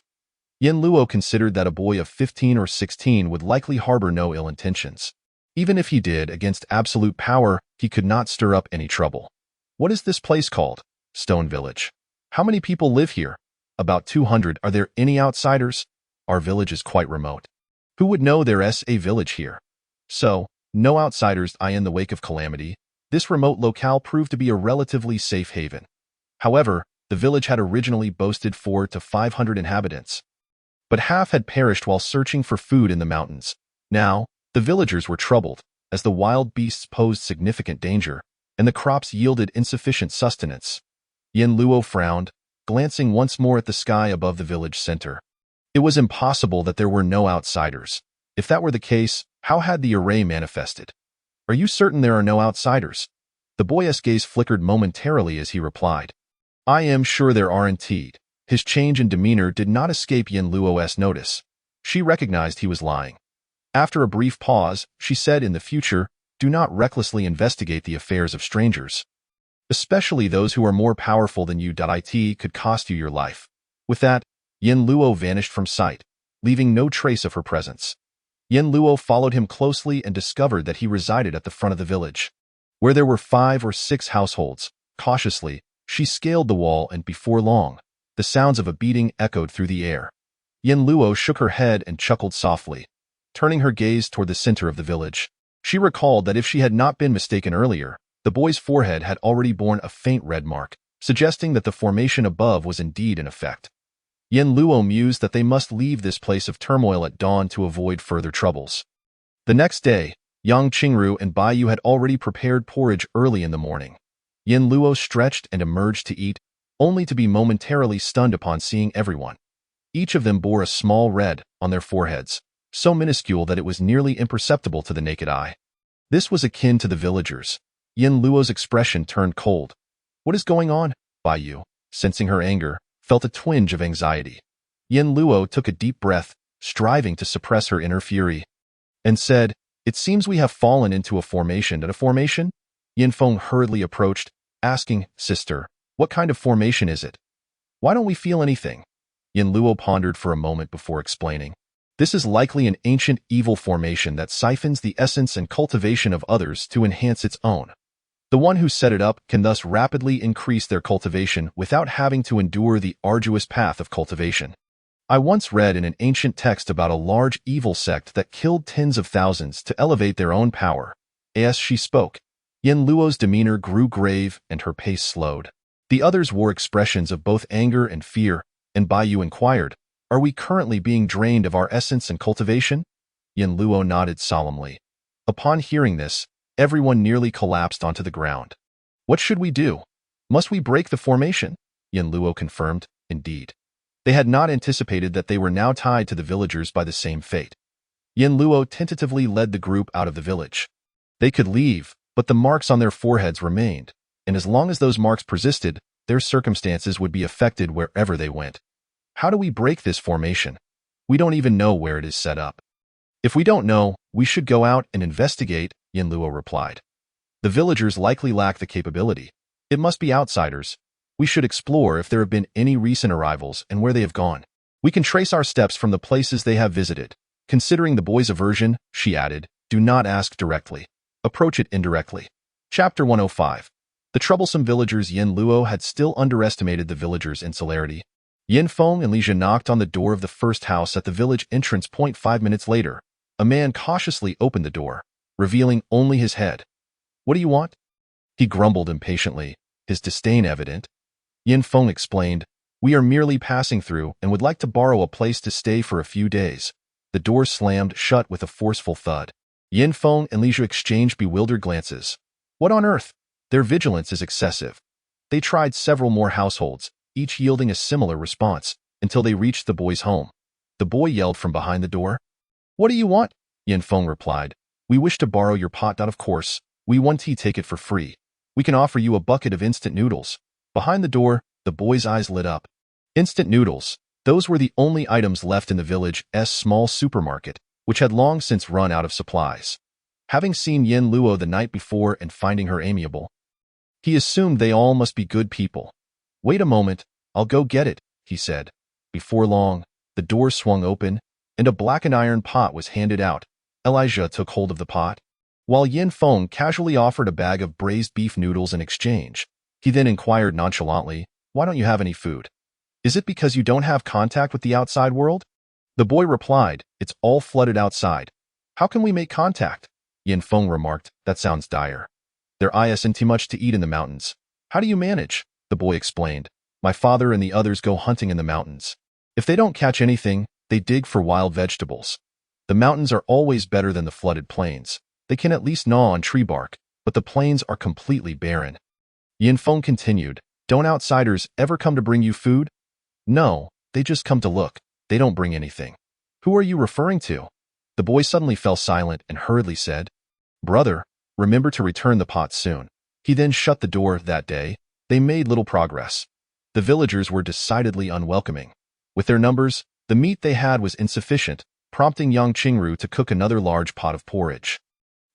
Yin Luo considered that a boy of 15 or 16 would likely harbor no ill intentions. Even if he did, against absolute power, he could not stir up any trouble. What is this place called? Stone Village. How many people live here? About 200. Are there any outsiders? Our village is quite remote. Who would know there's a village here? So, no outsiders. In the wake of calamity, this remote locale proved to be a relatively safe haven. However, the village had originally boasted 400 to 500 inhabitants. But half had perished while searching for food in the mountains. Now, the villagers were troubled, as the wild beasts posed significant danger, and the crops yielded insufficient sustenance. Yin Luo frowned, glancing once more at the sky above the village center. It was impossible that there were no outsiders. If that were the case, how had the array manifested? Are you certain there are no outsiders? The boy's gaze flickered momentarily as he replied. I am sure there are indeed. His change in demeanor did not escape Yin Luo's notice. She recognized he was lying. After a brief pause, she said, in the future, do not recklessly investigate the affairs of strangers. Especially those who are more powerful than you. It could cost you your life. With that, Yin Luo vanished from sight, leaving no trace of her presence. Yin Luo followed him closely and discovered that he resided at the front of the village, where there were 5 or 6 households. Cautiously, she scaled the wall, and before long, the sounds of a beating echoed through the air. Yin Luo shook her head and chuckled softly, turning her gaze toward the center of the village. She recalled that if she had not been mistaken earlier, the boy's forehead had already borne a faint red mark, suggesting that the formation above was indeed in effect. Yin Luo mused that they must leave this place of turmoil at dawn to avoid further troubles. The next day, Yang Qingru and Bai Yu had already prepared porridge early in the morning. Yin Luo stretched and emerged to eat, only to be momentarily stunned upon seeing everyone. Each of them bore a small red on their foreheads, so minuscule that it was nearly imperceptible to the naked eye. This was akin to the villagers. Yin Luo's expression turned cold. What is going on? Bai Yu, sensing her anger, felt a twinge of anxiety. Yin Luo took a deep breath, striving to suppress her inner fury, and said, it seems we have fallen into a formation. At a formation? Yin Feng hurriedly approached, asking, Sister, what kind of formation is it? Why don't we feel anything? Yin Luo pondered for a moment before explaining. This is likely an ancient evil formation that siphons the essence and cultivation of others to enhance its own. The one who set it up can thus rapidly increase their cultivation without having to endure the arduous path of cultivation. I once read in an ancient text about a large evil sect that killed tens of thousands to elevate their own power. As she spoke, Yin Luo's demeanor grew grave and her pace slowed. The others wore expressions of both anger and fear, and Bai Yu inquired, are we currently being drained of our essence and cultivation? Yin Luo nodded solemnly. Upon hearing this, everyone nearly collapsed onto the ground. What should we do? Must we break the formation? Yin Luo confirmed, indeed. They had not anticipated that they were now tied to the villagers by the same fate. Yin Luo tentatively led the group out of the village. They could leave, but the marks on their foreheads remained, and as long as those marks persisted, their circumstances would be affected wherever they went. How do we break this formation? We don't even know where it is set up. If we don't know, we should go out and investigate, Yin Luo replied. The villagers likely lack the capability. It must be outsiders. We should explore if there have been any recent arrivals and where they have gone. We can trace our steps from the places they have visited. Considering the boy's aversion, she added, do not ask directly. Approach it indirectly. Chapter 105. The troublesome villagers. Yin Luo had still underestimated the villagers' insularity. Yin Feng and Li Jia knocked on the door of the first house at the village entrance. 5 minutes later, a man cautiously opened the door, revealing only his head. What do you want? He grumbled impatiently, his disdain evident. Yin Feng explained, we are merely passing through and would like to borrow a place to stay for a few days. The door slammed shut with a forceful thud. Yin Feng and Li Jia exchanged bewildered glances. What on earth? Their vigilance is excessive. They tried several more households, each yielding a similar response, until they reached the boy's home. The boy yelled from behind the door. What do you want? Yin Feng replied. We wish to borrow your pot. Of course, we want to take it for free. We can offer you a bucket of instant noodles. Behind the door, the boy's eyes lit up. Instant noodles. Those were the only items left in the village's small supermarket, which had long since run out of supplies. Having seen Yin Luo the night before and finding her amiable, he assumed they all must be good people. Wait a moment, I'll go get it, he said. Before long, the door swung open, and a blackened iron pot was handed out. Elijah took hold of the pot. While Yin Feng casually offered a bag of braised beef noodles in exchange, he then inquired nonchalantly, "Why don't you have any food? Is it because you don't have contact with the outside world?" The boy replied, "It's all flooded outside. How can we make contact?" Yin Feng remarked, "That sounds dire. There isn't much to eat in the mountains. How do you manage?" The boy explained, "My father and the others go hunting in the mountains. If they don't catch anything, they dig for wild vegetables. The mountains are always better than the flooded plains. They can at least gnaw on tree bark, but the plains are completely barren." Yin Feng continued, "Don't outsiders ever come to bring you food?" "No, they just come to look. They don't bring anything." "Who are you referring to?" The boy suddenly fell silent and hurriedly said, "Brother, remember to return the pot soon." He then shut the door. That day, they made little progress. The villagers were decidedly unwelcoming. With their numbers, the meat they had was insufficient, prompting Yang Qingru to cook another large pot of porridge.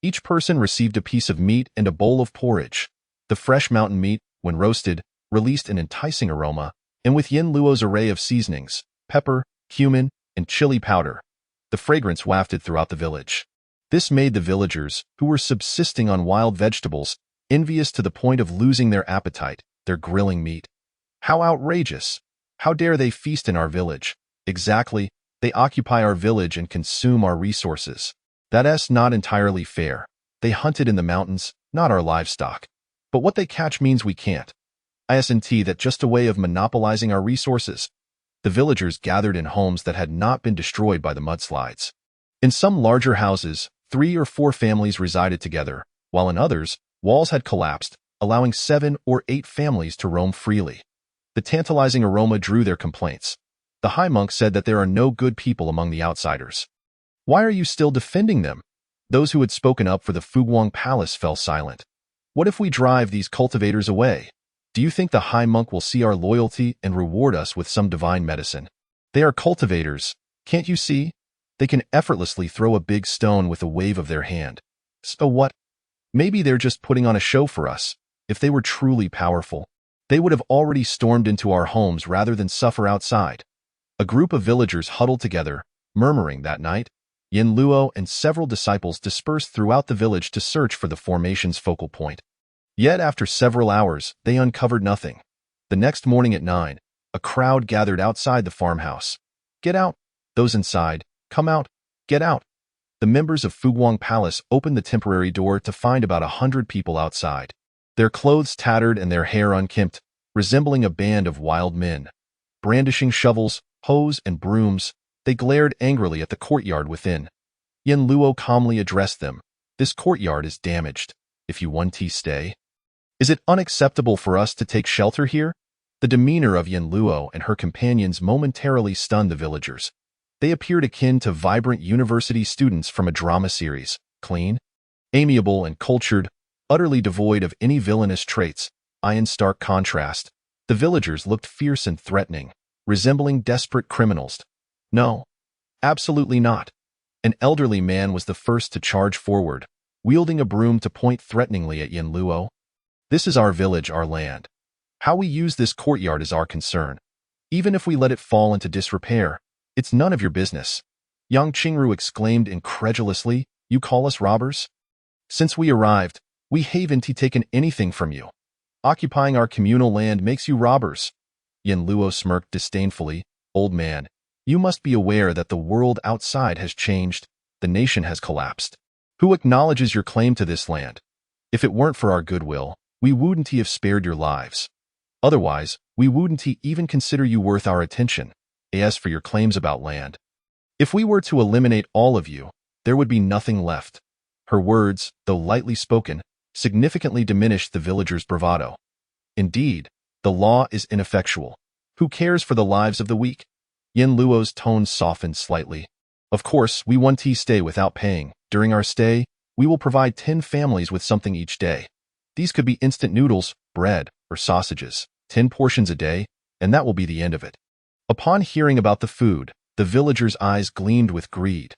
Each person received a piece of meat and a bowl of porridge. The fresh mountain meat, when roasted, released an enticing aroma, and with Yin Luo's array of seasonings, pepper, cumin, and chili powder, the fragrance wafted throughout the village. This made the villagers, who were subsisting on wild vegetables, envious to the point of losing their appetite. Their grilling meat. How outrageous! How dare they feast in our village? Exactly, they occupy our village and consume our resources. That's not entirely fair. They hunted in the mountains, not our livestock. But what they catch means we can't. Isn't that just a way of monopolizing our resources? The villagers gathered in homes that had not been destroyed by the mudslides. In some larger houses, 3 or 4 families resided together, while in others, walls had collapsed, allowing 7 or 8 families to roam freely. The tantalizing aroma drew their complaints. The high monk said that there are no good people among the outsiders. "Why are you still defending them?" Those who had spoken up for the Fuguang Palace fell silent. "What if we drive these cultivators away? Do you think the high monk will see our loyalty and reward us with some divine medicine? They are cultivators, can't you see? They can effortlessly throw a big stone with a wave of their hand. So what? Maybe they're just putting on a show for us. If they were truly powerful, they would have already stormed into our homes rather than suffer outside." A group of villagers huddled together, murmuring. That night, Yin Luo and several disciples dispersed throughout the village to search for the formation's focal point. Yet after several hours, they uncovered nothing. The next morning at 9, a crowd gathered outside the farmhouse. "Get out! Those inside, come out! Get out!" The members of Fuguang Palace opened the temporary door to find about 100 people outside. Their clothes tattered and their hair unkempt, resembling a band of wild men. Brandishing shovels, hoes, and brooms, they glared angrily at the courtyard within. Yin Luo calmly addressed them. "This courtyard is damaged. If you want to stay. Is it unacceptable for us to take shelter here?" The demeanor of Yin Luo and her companions momentarily stunned the villagers. They appeared akin to vibrant university students from a drama series, clean, amiable, and cultured, utterly devoid of any villainous traits. In stark contrast, the villagers looked fierce and threatening, resembling desperate criminals. "No, absolutely not." An elderly man was the first to charge forward, wielding a broom to point threateningly at Yin Luo. "This is our village, our land. How we use this courtyard is our concern. Even if we let it fall into disrepair, it's none of your business." Yang Qingru exclaimed incredulously, "You call us robbers? Since we arrived, we haven't taken anything from you. Occupying our communal land makes you robbers." Yin Luo smirked disdainfully. "Old man, you must be aware that the world outside has changed. The nation has collapsed. Who acknowledges your claim to this land? If it weren't for our goodwill, we wouldn't have spared your lives. Otherwise, we wouldn't even consider you worth our attention. As for your claims about land, if we were to eliminate all of you, there would be nothing left." Her words, though lightly spoken, significantly diminished the villagers' bravado. "Indeed, the law is ineffectual. Who cares for the lives of the weak?" Yin Luo's tone softened slightly. "Of course, we want to stay without paying. During our stay, we will provide 10 families with something each day. These could be instant noodles, bread, or sausages, 10 portions a day, and that will be the end of it." Upon hearing about the food, the villagers' eyes gleamed with greed.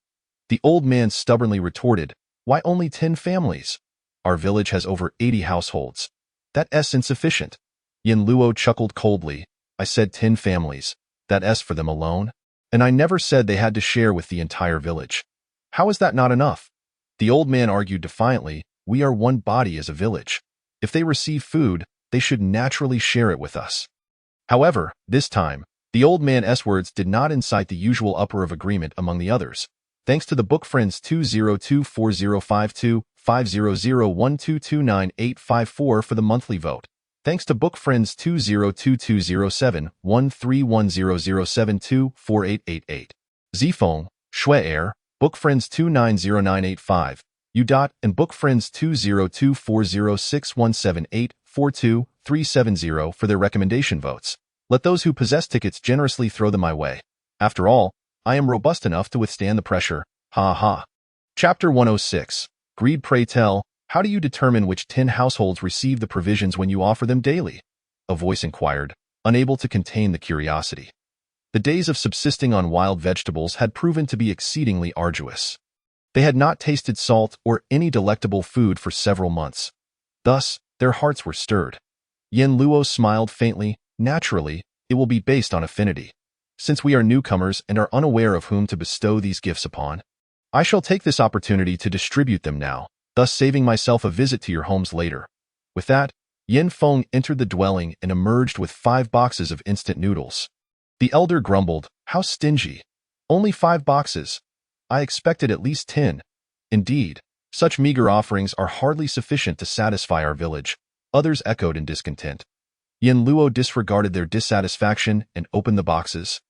The old man stubbornly retorted, "Why only 10 families? Our village has over 80 households. That's insufficient." Yin Luo chuckled coldly. "I said 10 families. That's for them alone. And I never said they had to share with the entire village. How is that not enough?" The old man argued defiantly, "We are one body as a village. If they receive food, they should naturally share it with us." However, this time, the old man's words did not incite the usual uproar of agreement among the others. Thanks to the book friends 2024052, 50012298854 for the monthly vote. Thanks to book friends 20220743100724888. Zfeng, Shui book friends 290985, Udot, and book friends 20240617842-370 for their recommendation votes. Let those who possess tickets generously throw them my way. After all, I am robust enough to withstand the pressure. Ha ha. Chapter 106. Greed. Pray tell, how do you determine which 10 households receive the provisions when you offer them daily? A voice inquired, unable to contain the curiosity. The days of subsisting on wild vegetables had proven to be exceedingly arduous. They had not tasted salt or any delectable food for several months. Thus, their hearts were stirred. Yin Luo smiled faintly. Naturally, it will be based on affinity. Since we are newcomers and are unaware of whom to bestow these gifts upon, I shall take this opportunity to distribute them now, thus saving myself a visit to your homes later. With that, Yin Feng entered the dwelling and emerged with 5 boxes of instant noodles. The elder grumbled, "How stingy. Only 5 boxes. I expected at least 10. Indeed, such meager offerings are hardly sufficient to satisfy our village." Others echoed in discontent. Yin Luo disregarded their dissatisfaction and opened the boxes,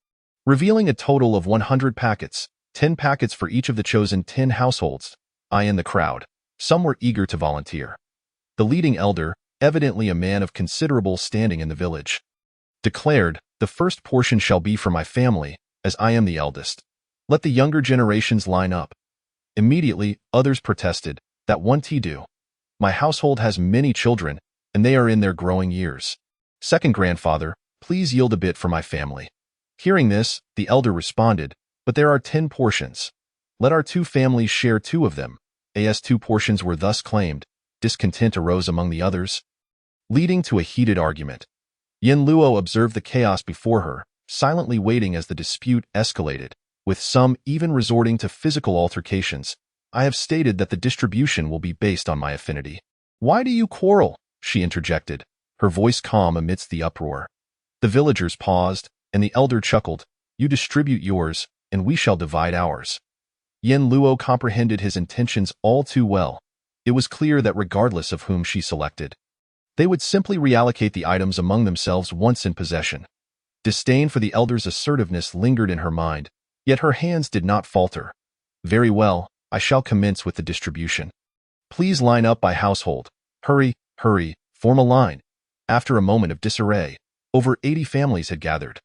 revealing a total of 100 packets, 10 packets for each of the chosen 10 households. I in the crowd. Some were eager to volunteer. The leading elder, evidently a man of considerable standing in the village, declared, "The first portion shall be for my family, as I am the eldest. Let the younger generations line up." Immediately, others protested, "That won't do. My household has many children, and they are in their growing years. Second grandfather, please yield a bit for my family." Hearing this, the elder responded, "But there are 10 portions. Let our 2 families share 2 of them." As 2 portions were thus claimed, discontent arose among the others, leading to a heated argument. Yin Luo observed the chaos before her, silently waiting as the dispute escalated, with some even resorting to physical altercations. "I have stated that the distribution will be based on my affinity." "Why do you quarrel?" she interjected, her voice calm amidst the uproar. The villagers paused, and the elder chuckled, "You distribute yours, and we shall divide ours." Yin Luo comprehended his intentions all too well. It was clear that regardless of whom she selected, they would simply reallocate the items among themselves once in possession. Disdain for the elder's assertiveness lingered in her mind, yet her hands did not falter. "Very well, I shall commence with the distribution. Please line up by household. Hurry, hurry, form a line." After a moment of disarray, over 80 families had gathered.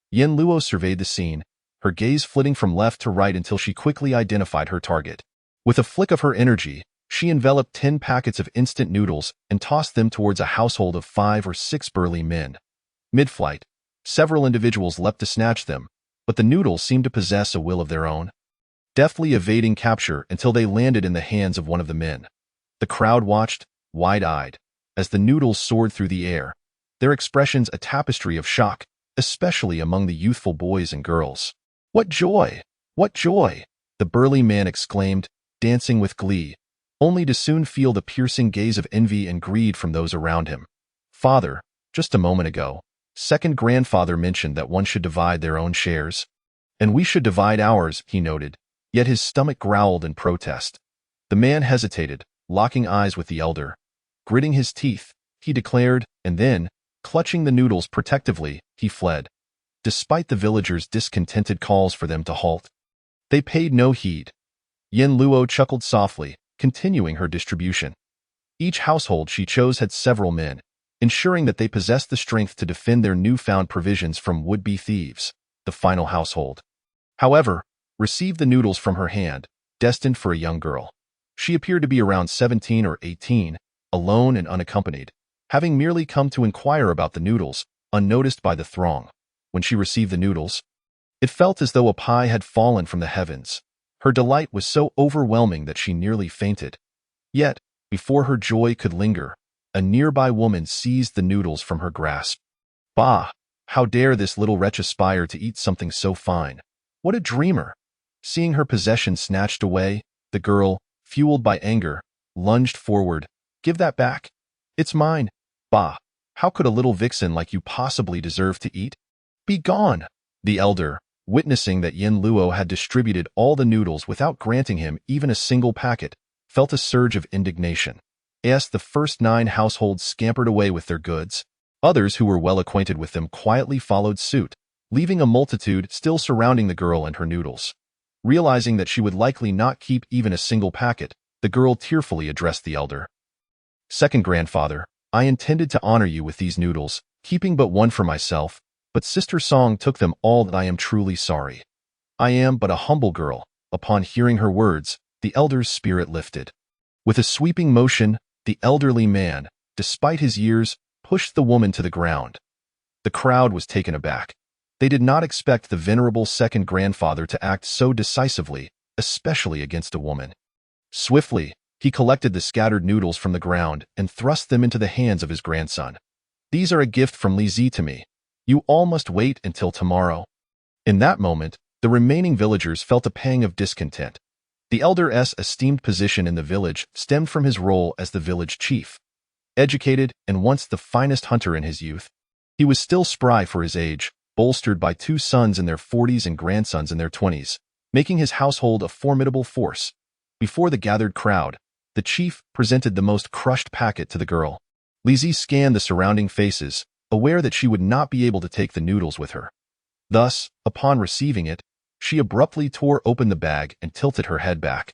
Yin Luo surveyed the scene, her gaze flitting from left to right until she quickly identified her target. With a flick of her energy, she enveloped 10 packets of instant noodles and tossed them towards a household of 5 or 6 burly men. Mid-flight, several individuals leapt to snatch them, but the noodles seemed to possess a will of their own, deftly evading capture until they landed in the hands of one of the men. The crowd watched, wide-eyed, as the noodles soared through the air, their expressions a tapestry of shock, especially among the youthful boys and girls. "What joy! What joy!" the burly man exclaimed, dancing with glee, only to soon feel the piercing gaze of envy and greed from those around him. "Father, just a moment ago, second grandfather mentioned that one should divide their own shares. And we should divide ours," he noted, yet his stomach growled in protest. The man hesitated, locking eyes with the elder. Gritting his teeth, he declared, and then, clutching the noodles protectively, he fled. Despite the villagers' discontented calls for them to halt, they paid no heed. Yin Luo chuckled softly, continuing her distribution. Each household she chose had several men, ensuring that they possessed the strength to defend their newfound provisions from would-be thieves. The final household, however, received the noodles from her hand, destined for a young girl. She appeared to be around 17 or 18, alone and unaccompanied, having merely come to inquire about the noodles, unnoticed by the throng. When she received the noodles, it felt as though a pie had fallen from the heavens. Her delight was so overwhelming that she nearly fainted. Yet, before her joy could linger, a nearby woman seized the noodles from her grasp. "Bah! How dare this little wretch aspire to eat something so fine? What a dreamer!" Seeing her possession snatched away, the girl, fueled by anger, lunged forward. Give that back. It's mine. Bah, how could a little vixen like you possibly deserve to eat? Be gone. The elder, witnessing that Yin Luo had distributed all the noodles without granting him even a single packet, felt a surge of indignation. As the first 9 households scampered away with their goods, others who were well acquainted with them quietly followed suit, leaving a multitude still surrounding the girl and her noodles. Realizing that she would likely not keep even a single packet, the girl tearfully addressed the elder. Second grandfather, I intended to honor you with these noodles, keeping but one for myself, but Sister Song took them all. That I am truly sorry. I am but a humble girl. Upon hearing her words, the elder's spirit lifted. With a sweeping motion, the elderly man, despite his years, pushed the woman to the ground. The crowd was taken aback. They did not expect the venerable second grandfather to act so decisively, especially against a woman. Swiftly, he collected the scattered noodles from the ground and thrust them into the hands of his grandson. These are a gift from Li Zi to me. You all must wait until tomorrow. In that moment, the remaining villagers felt a pang of discontent. The elder's esteemed position in the village stemmed from his role as the village chief. Educated and once the finest hunter in his youth, he was still spry for his age, bolstered by 2 sons in their 40s and grandsons in their 20s, making his household a formidable force. Before the gathered crowd, the chief presented the most crushed packet to the girl. Li Zi scanned the surrounding faces, aware that she would not be able to take the noodles with her. Thus, upon receiving it, she abruptly tore open the bag and tilted her head back,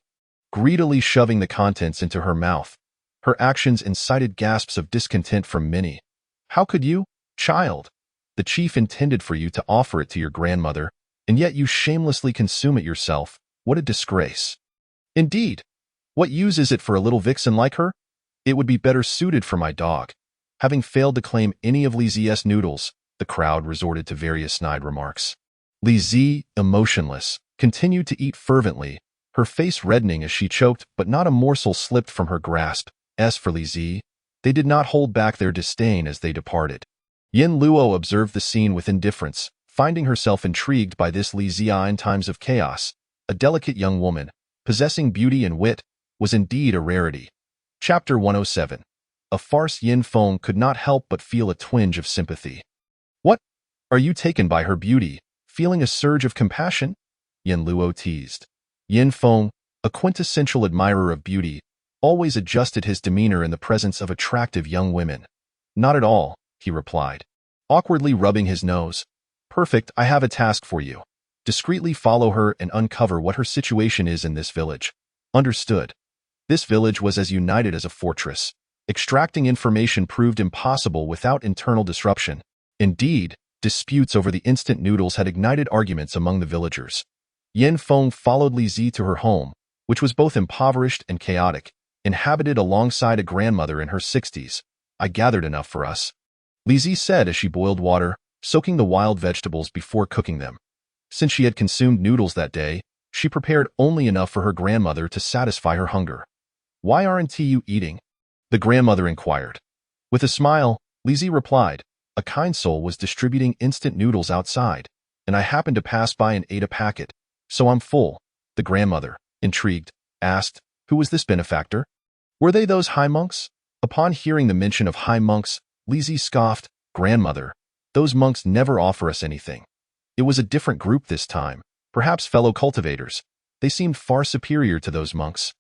greedily shoving the contents into her mouth. Her actions incited gasps of discontent from many. How could you, child? The chief intended for you to offer it to your grandmother, and yet you shamelessly consume it yourself. What a disgrace. Indeed. What use is it for a little vixen like her? It would be better suited for my dog. Having failed to claim any of Li Zi's noodles, the crowd resorted to various snide remarks. Li Zi, emotionless, continued to eat fervently, her face reddening as she choked, but not a morsel slipped from her grasp. As for Li Zi, they did not hold back their disdain as they departed. Yin Luo observed the scene with indifference, finding herself intrigued by this Li Zi in times of chaos. A delicate young woman, possessing beauty and wit, was indeed a rarity. Chapter 107. A farce. Yin Feng could not help but feel a twinge of sympathy. What? Are you taken by her beauty, feeling a surge of compassion? Yin Luo teased. Yin Feng, a quintessential admirer of beauty, always adjusted his demeanor in the presence of attractive young women. Not at all, he replied, awkwardly rubbing his nose. Perfect, I have a task for you. Discreetly follow her and uncover what her situation is in this village. Understood. This village was as united as a fortress. Extracting information proved impossible without internal disruption. Indeed, disputes over the instant noodles had ignited arguments among the villagers. Yin Feng followed Li Zi to her home, which was both impoverished and chaotic, inhabited alongside a grandmother in her 60s. I gathered enough for us, Li Zi said as she boiled water, soaking the wild vegetables before cooking them. Since she had consumed noodles that day, she prepared only enough for her grandmother to satisfy her hunger. Why aren't you eating? The grandmother inquired. With a smile, Li Zi replied, a kind soul was distributing instant noodles outside, and I happened to pass by and ate a packet, so I'm full. The grandmother, intrigued, asked, who was this benefactor? Were they those high monks? Upon hearing the mention of high monks, Li Zi scoffed, grandmother, those monks never offer us anything. It was a different group this time, perhaps fellow cultivators. They seemed far superior to those monks.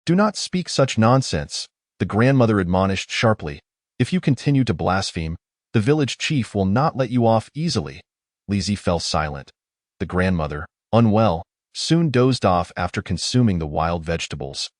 Do not speak such nonsense, the grandmother admonished sharply. If you continue to blaspheme, the village chief will not let you off easily. Li Zi fell silent. The grandmother, unwell, soon dozed off after consuming the wild vegetables.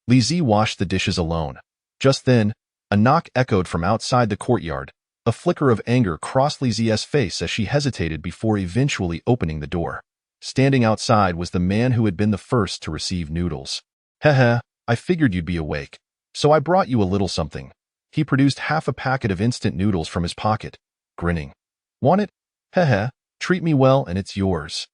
Li Zi washed the dishes alone. Just then, a knock echoed from outside the courtyard. A flicker of anger crossed Li Zi's face as she hesitated before eventually opening the door. Standing outside was the man who had been the first to receive noodles. Heh, I figured you'd be awake, so I brought you a little something. He produced half a packet of instant noodles from his pocket, grinning. Want it? Heh, treat me well and it's yours.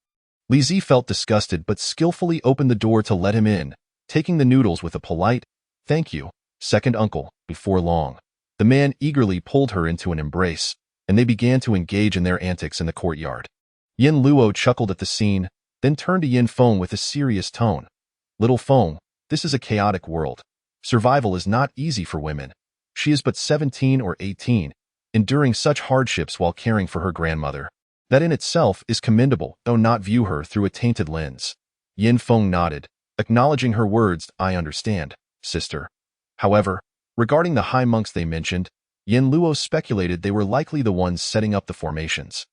Li Zi felt disgusted but skillfully opened the door to let him in, taking the noodles with a polite, thank you, second uncle. Before long, the man eagerly pulled her into an embrace, and they began to engage in their antics in the courtyard. Yin Luo chuckled at the scene, then turned to Yin Feng with a serious tone. Little Feng, This is a chaotic world. Survival is not easy for women. She is but 17 or 18, enduring such hardships while caring for her grandmother. That in itself is commendable, though not view her through a tainted lens. Yin Feng nodded, acknowledging her words. I understand, sister. However, regarding the high monks they mentioned, Yin Luo speculated they were likely the ones setting up the formations.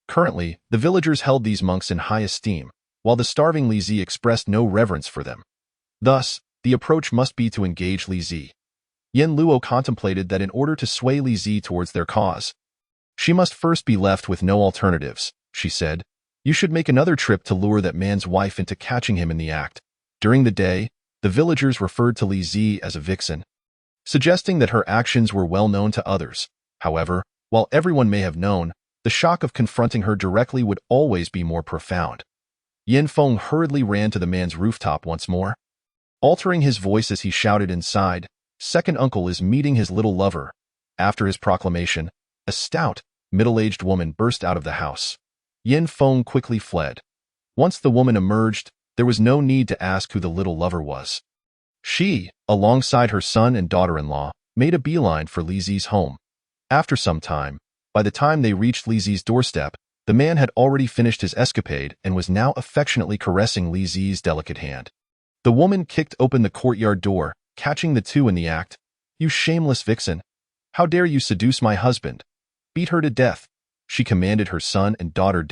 Currently, the villagers held these monks in high esteem, while the starving Li Zi expressed no reverence for them. Thus, the approach must be to engage Li Zi. Yin Luo contemplated that in order to sway Li Zi towards their cause, she must first be left with no alternatives. She said, you should make another trip to lure that man's wife into catching him in the act. During the day, the villagers referred to Li Zi as a vixen, suggesting that her actions were well known to others. However, while everyone may have known, the shock of confronting her directly would always be more profound. Yin Feng hurriedly ran to the man's rooftop once more, altering his voice as he shouted inside, Second uncle is meeting his little lover. After his proclamation, a stout, middle-aged woman burst out of the house. Yin Feng quickly fled. Once the woman emerged, there was no need to ask who the little lover was. She, alongside her son and daughter-in-law, made a beeline for Li Zi's home. After some time, by the time they reached Li Zi's doorstep, the man had already finished his escapade and was now affectionately caressing Li Zi's delicate hand. The woman kicked open the courtyard door, catching the two in the act. You shameless vixen! How dare you seduce my husband? Beat her to death! She commanded her son and daughter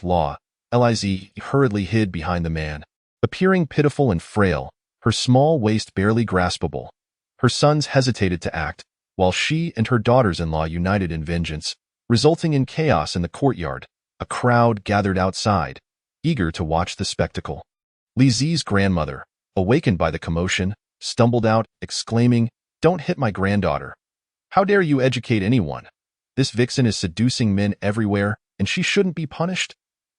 Law. Liz hurriedly hid behind the man, appearing pitiful and frail, her small waist barely graspable. Her sons hesitated to act, while she and her daughters-in-law united in vengeance, resulting in chaos in the courtyard. A crowd gathered outside, eager to watch the spectacle. Li Zi's grandmother, awakened by the commotion, stumbled out, exclaiming, Don't hit my granddaughter. How dare you educate anyone? This vixen is seducing men everywhere, and she shouldn't be punished.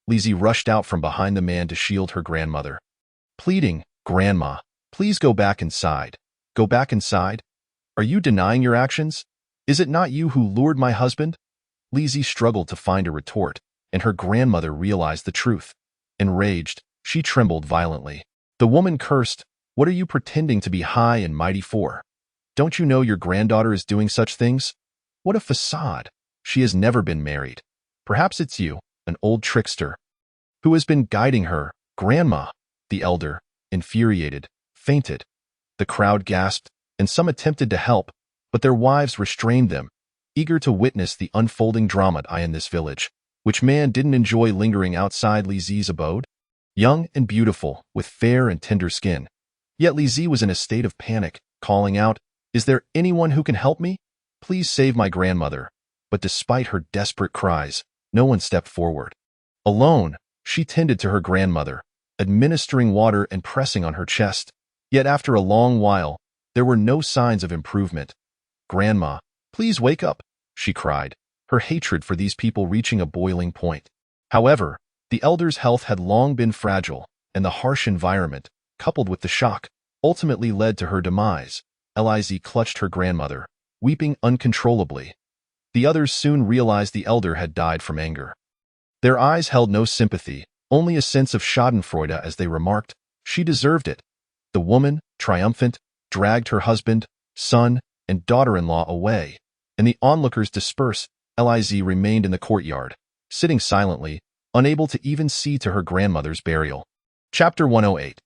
Li Zi rushed out from behind the man to shield her grandmother, pleading, Grandma, please go back inside. Go back inside? Are you denying your actions? Is it not you who lured my husband? Li Zi struggled to find a retort, and her grandmother realized the truth. Enraged, she trembled violently. The woman cursed, What are you pretending to be high and mighty for? Don't you know your granddaughter is doing such things? What a facade! She has never been married. Perhaps it's you, an old trickster, who has been guiding her. Grandma, the elder, infuriated, fainted. The crowd gasped, and some attempted to help, but their wives restrained them, eager to witness the unfolding drama in this village. Which man didn't enjoy lingering outside Li Zi's abode? Young and beautiful, with fair and tender skin. Yet Li Zi was in a state of panic, calling out, Is there anyone who can help me? Please save my grandmother. But despite her desperate cries, no one stepped forward. Alone, she tended to her grandmother, administering water and pressing on her chest. Yet after a long while, there were no signs of improvement. Grandma, please wake up, she cried, her hatred for these people reaching a boiling point. However, the elder's health had long been fragile, and the harsh environment, coupled with the shock, ultimately led to her demise. Liz clutched her grandmother, weeping uncontrollably. The others soon realized the elder had died from anger. Their eyes held no sympathy, only a sense of schadenfreude as they remarked, She deserved it. The woman, triumphant, dragged her husband, son, and daughter-in-law away, and the onlookers dispersed. Liz remained in the courtyard, sitting silently, unable to even see to her grandmother's burial. Chapter 108.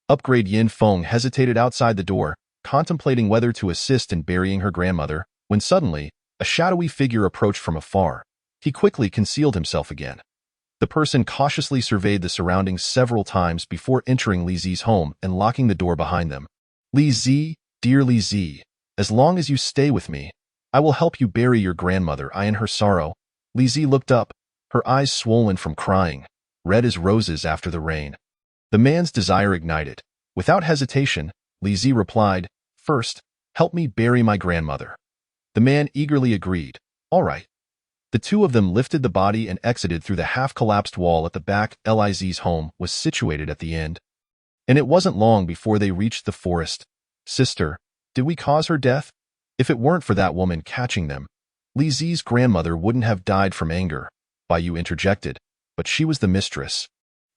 Upgrade. Yin Feng hesitated outside the door, contemplating whether to assist in burying her grandmother, when suddenly, a shadowy figure approached from afar. He quickly concealed himself again. The person cautiously surveyed the surroundings several times before entering Li Zi's home and locking the door behind them. Li Zi, dear Li Zi, as long as you stay with me, I will help you bury your grandmother. In her sorrow, Li Zi looked up, her eyes swollen from crying, red as roses after the rain. The man's desire ignited. Without hesitation, Li Zi replied, First, help me bury my grandmother. The man eagerly agreed. All right. The two of them lifted the body and exited through the half-collapsed wall at the back. Liz's home was situated at the end, and it wasn't long before they reached the forest. Sister, did we cause her death? If it weren't for that woman catching them, Li Zi's grandmother wouldn't have died from anger. Yu interjected, but she was the mistress.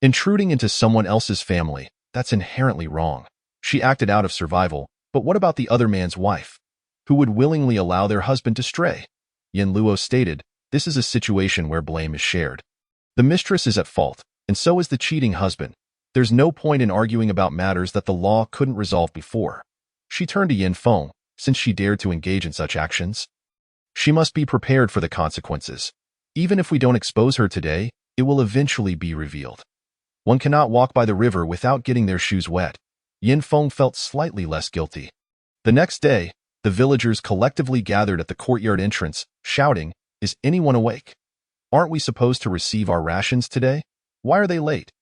Intruding into someone else's family, that's inherently wrong. She acted out of survival, but what about the other man's wife, who would willingly allow their husband to stray? Yin Luo stated, this is a situation where blame is shared. The mistress is at fault, and so is the cheating husband. There's no point in arguing about matters that the law couldn't resolve before. She turned to Yin Feng, since she dared to engage in such actions. She must be prepared for the consequences. Even if we don't expose her today, it will eventually be revealed. One cannot walk by the river without getting their shoes wet. Yin Feng felt slightly less guilty. The next day, the villagers collectively gathered at the courtyard entrance, shouting, "Is anyone awake? Aren't we supposed to receive our rations today? Why are they late?"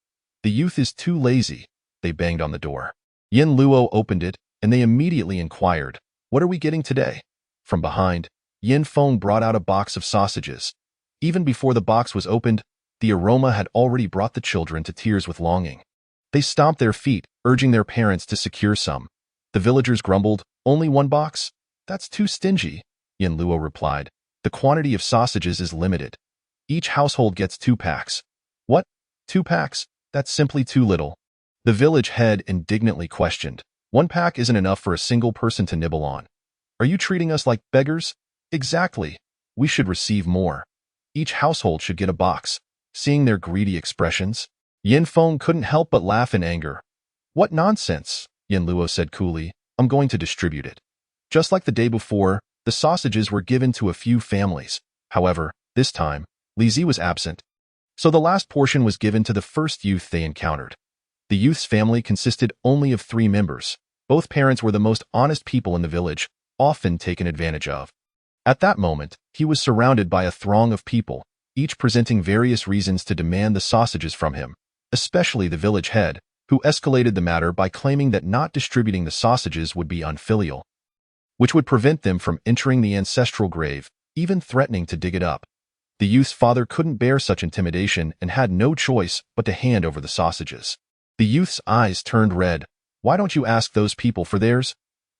"The youth is too lazy." They banged on the door. Yin Luo opened it, and they immediately inquired, "What are we getting today?" From behind, Yin Feng brought out a box of sausages. Even before the box was opened, the aroma had already brought the children to tears with longing. They stomped their feet, urging their parents to secure some. The villagers grumbled, "Only one box? That's too stingy," Yin Luo replied. "The quantity of sausages is limited. Each household gets 2 packs. "What? 2 packs? That's simply too little." The village head indignantly questioned. "1 pack isn't enough for a single person to nibble on. Are you treating us like beggars?" "Exactly. We should receive more. Each household should get a box." Seeing their greedy expressions, Yin Feng couldn't help but laugh in anger. "What nonsense," Yin Luo said coolly. "I'm going to distribute it." Just like the day before, the sausages were given to a few families. However, this time, Li Zi was absent. So the last portion was given to the first youth they encountered. The youth's family consisted only of 3 members. Both parents were the most honest people in the village, often taken advantage of. At that moment, he was surrounded by a throng of people, each presenting various reasons to demand the sausages from him, especially the village head, who escalated the matter by claiming that not distributing the sausages would be unfilial, which would prevent them from entering the ancestral grave, even threatening to dig it up. The youth's father couldn't bear such intimidation and had no choice but to hand over the sausages. The youth's eyes turned red. "Why don't you ask those people for theirs?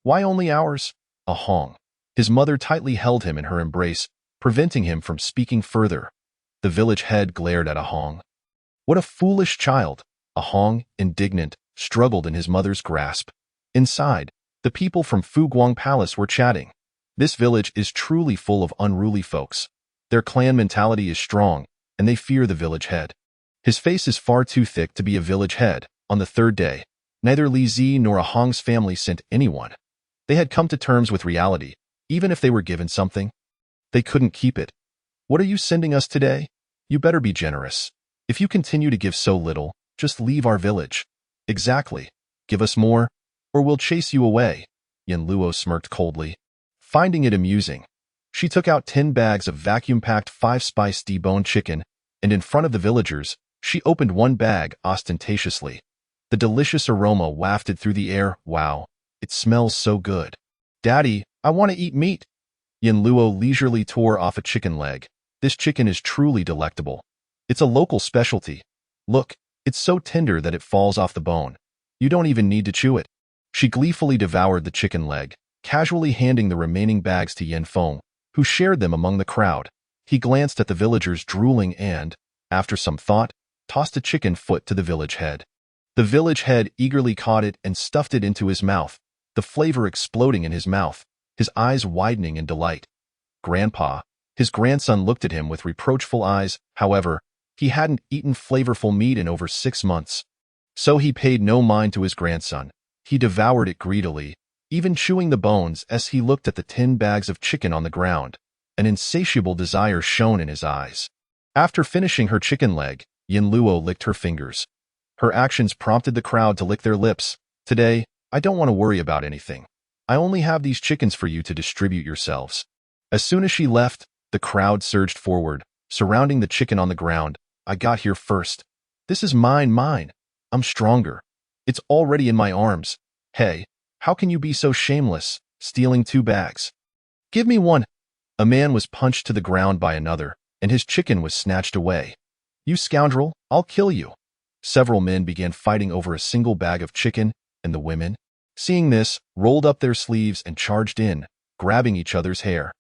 Why only ours?" A hong. His mother tightly held him in her embrace, preventing him from speaking further. The village head glared at a hong. "What a foolish child!" A hong, indignant, struggled in his mother's grasp. Inside, the people from Fuguang Palace were chatting. This village is truly full of unruly folks. Their clan mentality is strong, and they fear the village head. His face is far too thick to be a village head. On the 3rd day, neither Li Zi nor a hong's family sent anyone. They had come to terms with reality. Even if they were given something, they couldn't keep it. "What are you sending us today? You better be generous. If you continue to give so little, just leave our village." "Exactly. Give us more, or we'll chase you away," Yin Luo smirked coldly. Finding it amusing, she took out 10 bags of vacuum-packed 5-spice deboned chicken, and in front of the villagers, she opened one bag ostentatiously. The delicious aroma wafted through the air. "Wow, it smells so good. Daddy, I want to eat meat." Yin Luo leisurely tore off a chicken leg. "This chicken is truly delectable. It's a local specialty. Look, it's so tender that it falls off the bone. You don't even need to chew it." She gleefully devoured the chicken leg, casually handing the remaining bags to Yin Feng, who shared them among the crowd. He glanced at the villagers drooling and, after some thought, tossed a chicken foot to the village head. The village head eagerly caught it and stuffed it into his mouth, the flavor exploding in his mouth, his eyes widening in delight. "Grandpa," his grandson looked at him with reproachful eyes. However, he hadn't eaten flavorful meat in over 6 months. So he paid no mind to his grandson. He devoured it greedily, even chewing the bones as he looked at the 10 bags of chicken on the ground. An insatiable desire shone in his eyes. After finishing her chicken leg, Yin Luo licked her fingers. Her actions prompted the crowd to lick their lips. "Today, I don't want to worry about anything. I only have these chickens for you to distribute yourselves." As soon as she left, the crowd surged forward, surrounding the chicken on the ground. "I got here first. This is mine. I'm stronger. It's already in my arms. Hey, how can you be so shameless, stealing 2 bags? Give me one." A man was punched to the ground by another, and his chicken was snatched away. "You scoundrel, I'll kill you." Several men began fighting over a single bag of chicken, and the women, seeing this, rolled up their sleeves and charged in, grabbing each other's hair.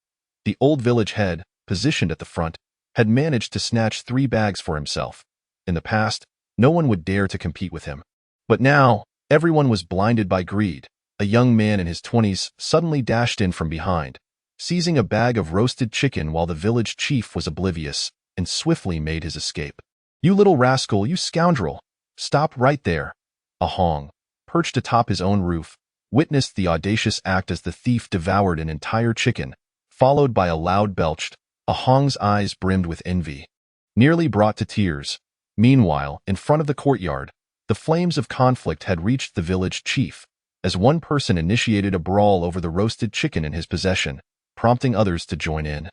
The old village head, positioned at the front, had managed to snatch 3 bags for himself. In the past, no one would dare to compete with him. But now, Everyone was blinded by greed. A young man in his 20s suddenly dashed in from behind, seizing a bag of roasted chicken while the village chief was oblivious, and swiftly made his escape. "You little rascal, you scoundrel! Stop right there!" A Hong, perched atop his own roof, witnessed the audacious act as the thief devoured an entire chicken, followed by a loud belch. A Hong's eyes brimmed with envy, nearly brought to tears. Meanwhile, in front of the courtyard, the flames of conflict had reached the village chief, as one person initiated a brawl over the roasted chicken in his possession, prompting others to join in.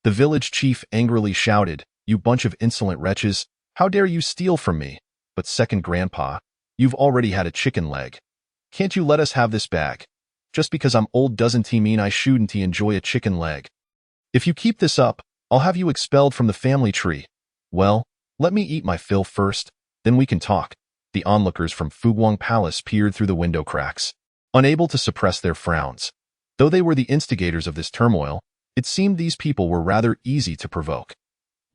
The village chief angrily shouted, "You bunch of insolent wretches, how dare you steal from me? But second grandpa, you've already had a chicken leg. Can't you let us have this bag? Just because I'm old doesn't mean I shouldn't enjoy a chicken leg. If you keep this up, I'll have you expelled from the family tree." "Well, let me eat my fill first, then we can talk." The onlookers from Fuguang Palace peered through the window cracks, unable to suppress their frowns. Though they were the instigators of this turmoil, it seemed these people were rather easy to provoke.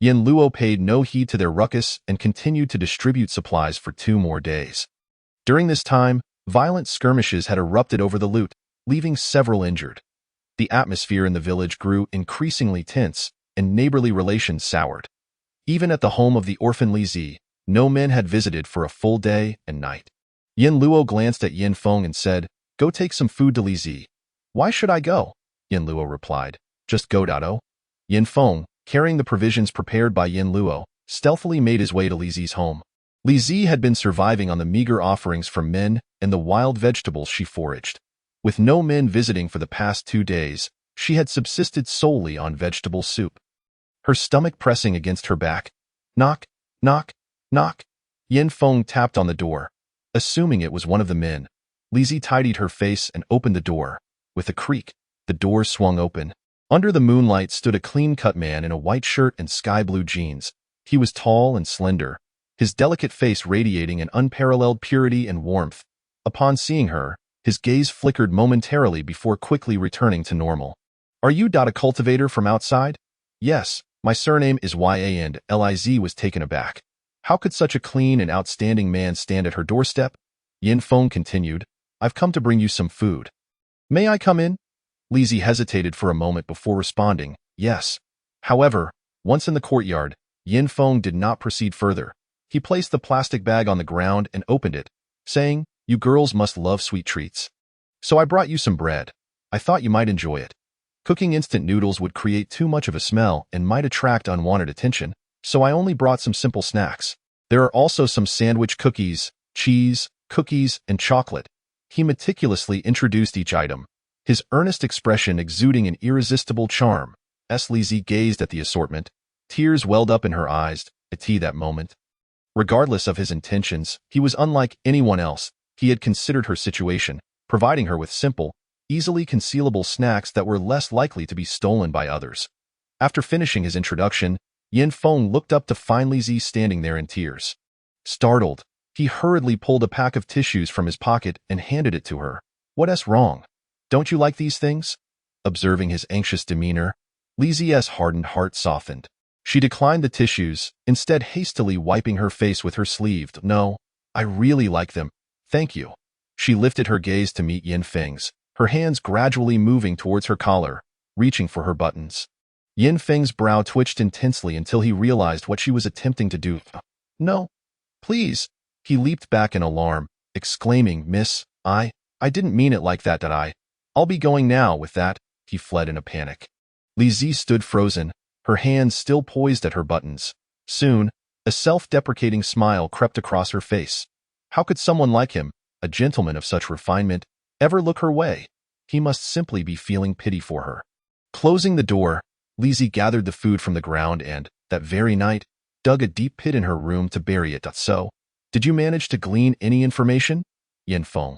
Yin Luo paid no heed to their ruckus and continued to distribute supplies for 2 more days. During this time, violent skirmishes had erupted over the loot, leaving several injured. The atmosphere in the village grew increasingly tense, and neighborly relations soured. Even at the home of the orphan Li Zi, no men had visited for a full day and night. Yin Luo glanced at Yin Feng and said, "Go take some food to Li Zi." "Why should I go?" Yin Luo replied. "Just go, Dado." Yin Feng, carrying the provisions prepared by Yin Luo, stealthily made his way to Li Zi's home. Li Zi had been surviving on the meager offerings from men and the wild vegetables she foraged. With no men visiting for the past 2 days, she had subsisted solely on vegetable soup. Her stomach pressing against her back. Knock, knock, knock. Yin Feng tapped on the door. Assuming it was one of the men, Li Zi tidied her face and opened the door. With a creak, the door swung open. Under the moonlight stood a clean-cut man in a white shirt and sky-blue jeans. He was tall and slender, his delicate face radiating an unparalleled purity and warmth. Upon seeing her, his gaze flickered momentarily before quickly returning to normal. "Are you a cultivator from outside?" "Yes, my surname is Ya," and Liz was taken aback. How could such a clean and outstanding man stand at her doorstep? Yin Feng continued, "I've come to bring you some food." "May I come in?" Lizzie hesitated for a moment before responding, "Yes." However, once in the courtyard, Yin Feng did not proceed further. He placed the plastic bag on the ground and opened it, saying, "You girls must love sweet treats. So I brought you some bread. I thought you might enjoy it. Cooking instant noodles would create too much of a smell and might attract unwanted attention, so I only brought some simple snacks. There are also some sandwich cookies, cheese, cookies, and chocolate." He meticulously introduced each item, his earnest expression exuding an irresistible charm. As Lizzie gazed at the assortment, tears welled up in her eyes at that moment. Regardless of his intentions, he was unlike anyone else. He had considered her situation, providing her with simple, easily concealable snacks that were less likely to be stolen by others. After finishing his introduction, Yin Feng looked up to find Lizzie standing there in tears. Startled, he hurriedly pulled a pack of tissues from his pocket and handed it to her. "What's wrong? Don't you like these things?" Observing his anxious demeanor, Lizzie's hardened heart softened. She declined the tissues, instead hastily wiping her face with her sleeve. "No, I really like them. Thank you." She lifted her gaze to meet Yin Feng's, her hands gradually moving towards her collar, reaching for her buttons. Yin Feng's brow twitched intensely until he realized what she was attempting to do. "No, please." He leaped back in alarm, exclaiming, "Miss, I didn't mean it like that, did I? I'll be going now." With that, he fled in a panic. Lizzie stood frozen, her hands still poised at her buttons. Soon, a self-deprecating smile crept across her face. How could someone like him, a gentleman of such refinement, ever look her way? He must simply be feeling pity for her. Closing the door, Lizzie gathered the food from the ground and, that very night, dug a deep pit in her room to bury it. "So, did you manage to glean any information?" Yin Feng.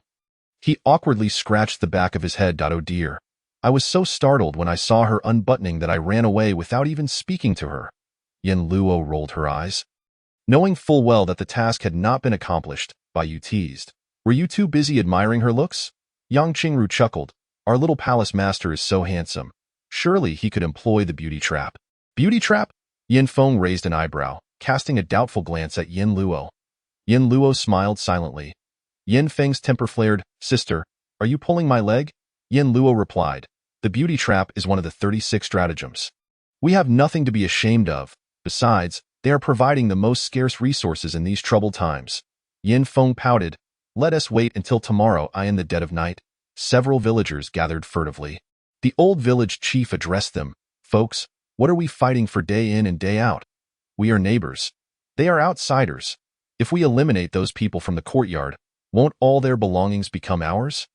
He awkwardly scratched the back of his head. "Oh dear. I was so startled when I saw her unbuttoning that I ran away without even speaking to her." Yin Luo rolled her eyes. Knowing full well that the task had not been accomplished, Bai Yu teased, "Were you too busy admiring her looks?" Yang Qingru chuckled, "Our little palace master is so handsome. Surely he could employ the beauty trap." "Beauty trap?" Yin Feng raised an eyebrow, casting a doubtful glance at Yin Luo. Yin Luo smiled silently. Yin Feng's temper flared. Sister, are you pulling my leg? Yin Luo replied. The beauty trap is one of the 36 stratagems. We have nothing to be ashamed of. Besides, they are providing the most scarce resources in these troubled times. Yin Feng pouted. Let us wait until tomorrow. In the dead of night, several villagers gathered furtively. The old village chief addressed them. Folks, what are we fighting for day in and day out? We are neighbors. They are outsiders. If we eliminate those people from the courtyard, won't all their belongings become ours?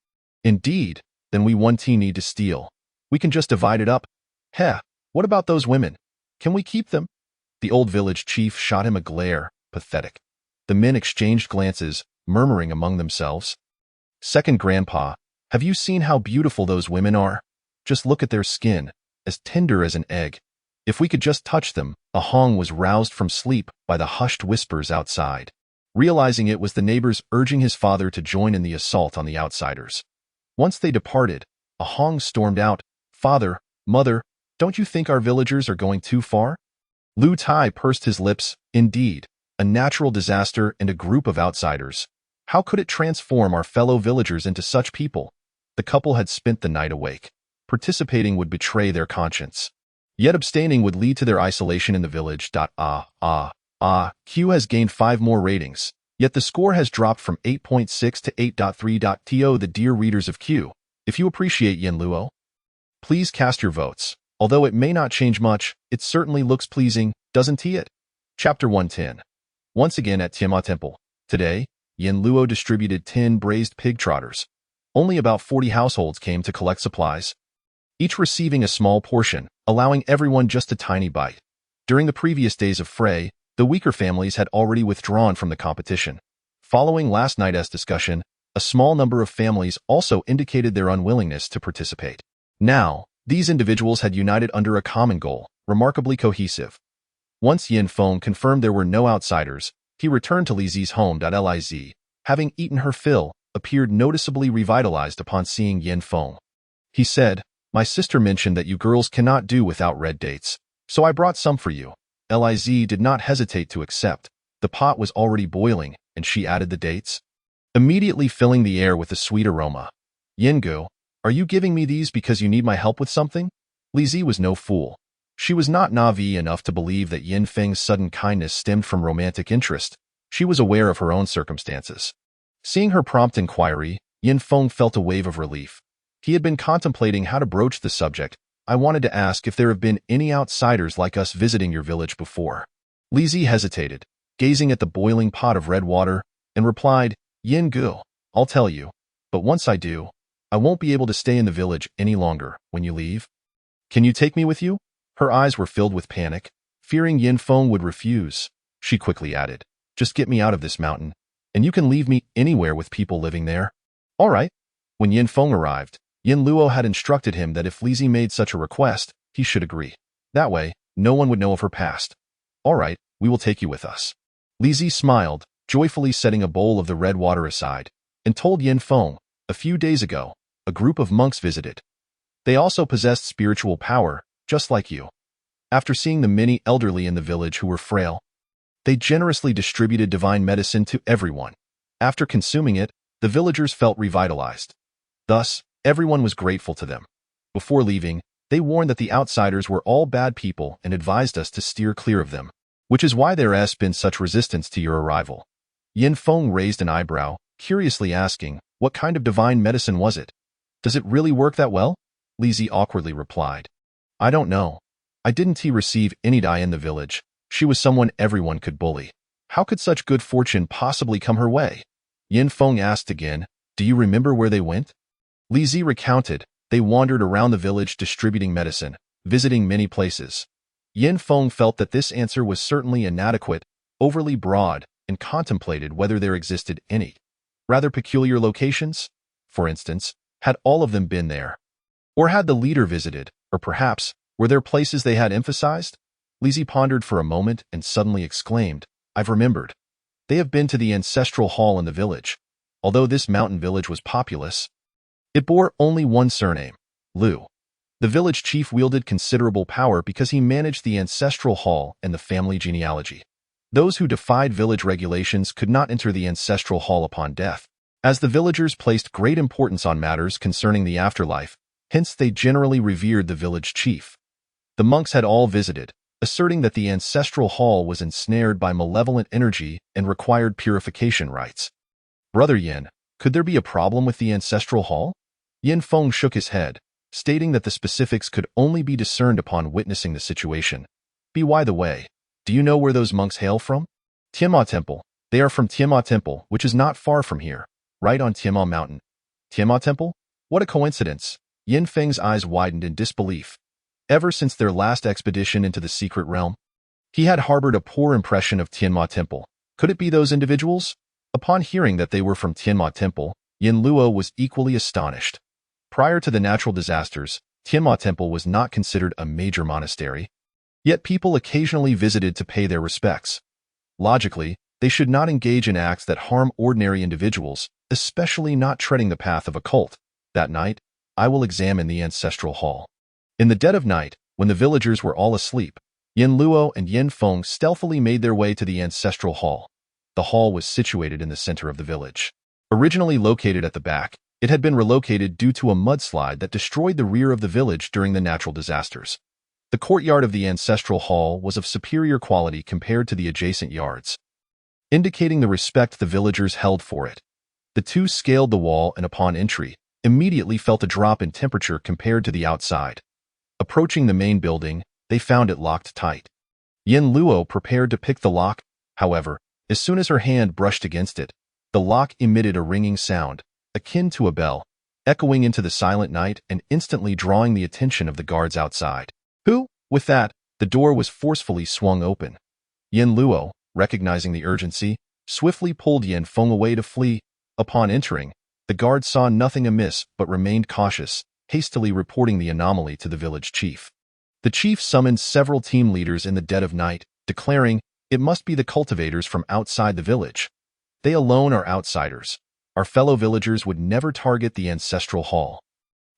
Indeed, then we one team need to steal. We can just divide it up. Heh, what about those women? Can we keep them? The old village chief shot him a glare. Pathetic. The men exchanged glances, murmuring among themselves. Second Grandpa, have you seen how beautiful those women are? Just look at their skin, as tender as an egg. If we could just touch them. A Hong was roused from sleep by the hushed whispers outside. Realizing it was the neighbors urging his father to join in the assault on the outsiders. Once they departed, a Hong stormed out. Father, Mother, don't you think our villagers are going too far? Lu Tai pursed his lips. Indeed, a natural disaster and a group of outsiders. How could it transform our fellow villagers into such people? The couple had spent the night awake. Participating would betray their conscience. Yet abstaining would lead to their isolation in the village. Q has gained 5 more ratings, yet the score has dropped from 8.6 to 8.3. To the dear readers of Q, if you appreciate Yin Luo, please cast your votes. Although it may not change much, it certainly looks pleasing, doesn't it? Chapter 110. Once again at Tianma Temple. Today, Yin Luo distributed 10 braised pig trotters. Only about 40 households came to collect supplies, each receiving a small portion, allowing everyone just a tiny bite. During the previous days of fray, the weaker families had already withdrawn from the competition. Following last night's discussion, a small number of families also indicated their unwillingness to participate. Now, these individuals had united under a common goal, remarkably cohesive. Once Yin Feng confirmed there were no outsiders, he returned to Lizi's home. Liz, having eaten her fill, appeared noticeably revitalized upon seeing Yin Feng. He said, My sister mentioned that you girls cannot do without red dates, so I brought some for you. Liz did not hesitate to accept. The pot was already boiling, and she added the dates, immediately filling the air with a sweet aroma. Yingu, are you giving me these because you need my help with something? Lizi was no fool. She was not naive enough to believe that Yin Feng's sudden kindness stemmed from romantic interest. She was aware of her own circumstances. Seeing her prompt inquiry, Yin Feng felt a wave of relief. He had been contemplating how to broach the subject. I wanted to ask if there have been any outsiders like us visiting your village before. Lizi hesitated, gazing at the boiling pot of red water, and replied, Yin Gu, I'll tell you, but once I do, I won't be able to stay in the village any longer. When you leave, can you take me with you? Her eyes were filled with panic. Fearing Yin Feng would refuse, she quickly added, just get me out of this mountain, and you can leave me anywhere with people living there. All right. When Yin Feng arrived, Yin Luo had instructed him that if Lizi made such a request, he should agree. That way, no one would know of her past. All right, we will take you with us. Lizi smiled, joyfully setting a bowl of the red water aside, and told Yin Feng, a few days ago, a group of monks visited. They also possessed spiritual power, just like you. After seeing the many elderly in the village who were frail, they generously distributed divine medicine to everyone. After consuming it, the villagers felt revitalized. Thus, everyone was grateful to them. Before leaving, they warned that the outsiders were all bad people and advised us to steer clear of them, which is why there has been such resistance to your arrival. Yin Feng raised an eyebrow, curiously asking, what kind of divine medicine was it? Does it really work that well? Lizi awkwardly replied, I don't know. I didn't receive any dye in the village. She was someone everyone could bully. How could such good fortune possibly come her way? Yin Feng asked again, do you remember where they went? Lizi recounted, they wandered around the village distributing medicine, visiting many places. Yin Feng felt that this answer was certainly inadequate, overly broad, and contemplated whether there existed any rather peculiar locations. For instance, had all of them been there? Or had the leader visited, or perhaps, were there places they had emphasized? Lizi pondered for a moment and suddenly exclaimed, I've remembered. They have been to the ancestral hall in the village. Although this mountain village was populous, it bore only one surname, Lu. The village chief wielded considerable power because he managed the ancestral hall and the family genealogy. Those who defied village regulations could not enter the ancestral hall upon death. As the villagers placed great importance on matters concerning the afterlife, hence they generally revered the village chief. The monks had all visited, asserting that the ancestral hall was ensnared by malevolent energy and required purification rites. Brother Yin, could there be a problem with the ancestral hall? Yin Feng shook his head, stating that the specifics could only be discerned upon witnessing the situation. By the way, do you know where those monks hail from? Tianma Temple. They are from Tianma Temple, which is not far from here, right on Tianma Mountain. Tianma Temple? What a coincidence. Yin Feng's eyes widened in disbelief. Ever since their last expedition into the secret realm, he had harbored a poor impression of Tianma Temple. Could it be those individuals? Upon hearing that they were from Tianma Temple, Yin Luo was equally astonished. Prior to the natural disasters, Tianma Temple was not considered a major monastery, yet people occasionally visited to pay their respects. Logically, they should not engage in acts that harm ordinary individuals, especially not treading the path of a cult. That night, I will examine the ancestral hall. In the dead of night, when the villagers were all asleep, Yin Luo and Yin Feng stealthily made their way to the ancestral hall. The hall was situated in the center of the village. Originally located at the back, it had been relocated due to a mudslide that destroyed the rear of the village during the natural disasters. The courtyard of the ancestral hall was of superior quality compared to the adjacent yards, indicating the respect the villagers held for it. The two scaled the wall and upon entry, immediately felt a drop in temperature compared to the outside. Approaching the main building, they found it locked tight. Yin Luo prepared to pick the lock, however, as soon as her hand brushed against it, the lock emitted a ringing sound, akin to a bell, echoing into the silent night and instantly drawing the attention of the guards outside. Who? With that, the door was forcefully swung open. Yin Luo, recognizing the urgency, swiftly pulled Yin Feng away to flee. Upon entering, the guards saw nothing amiss but remained cautious, hastily reporting the anomaly to the village chief. The chief summoned several team leaders in the dead of night, declaring, "It must be the cultivators from outside the village. They alone are outsiders. Our fellow villagers would never target the ancestral hall.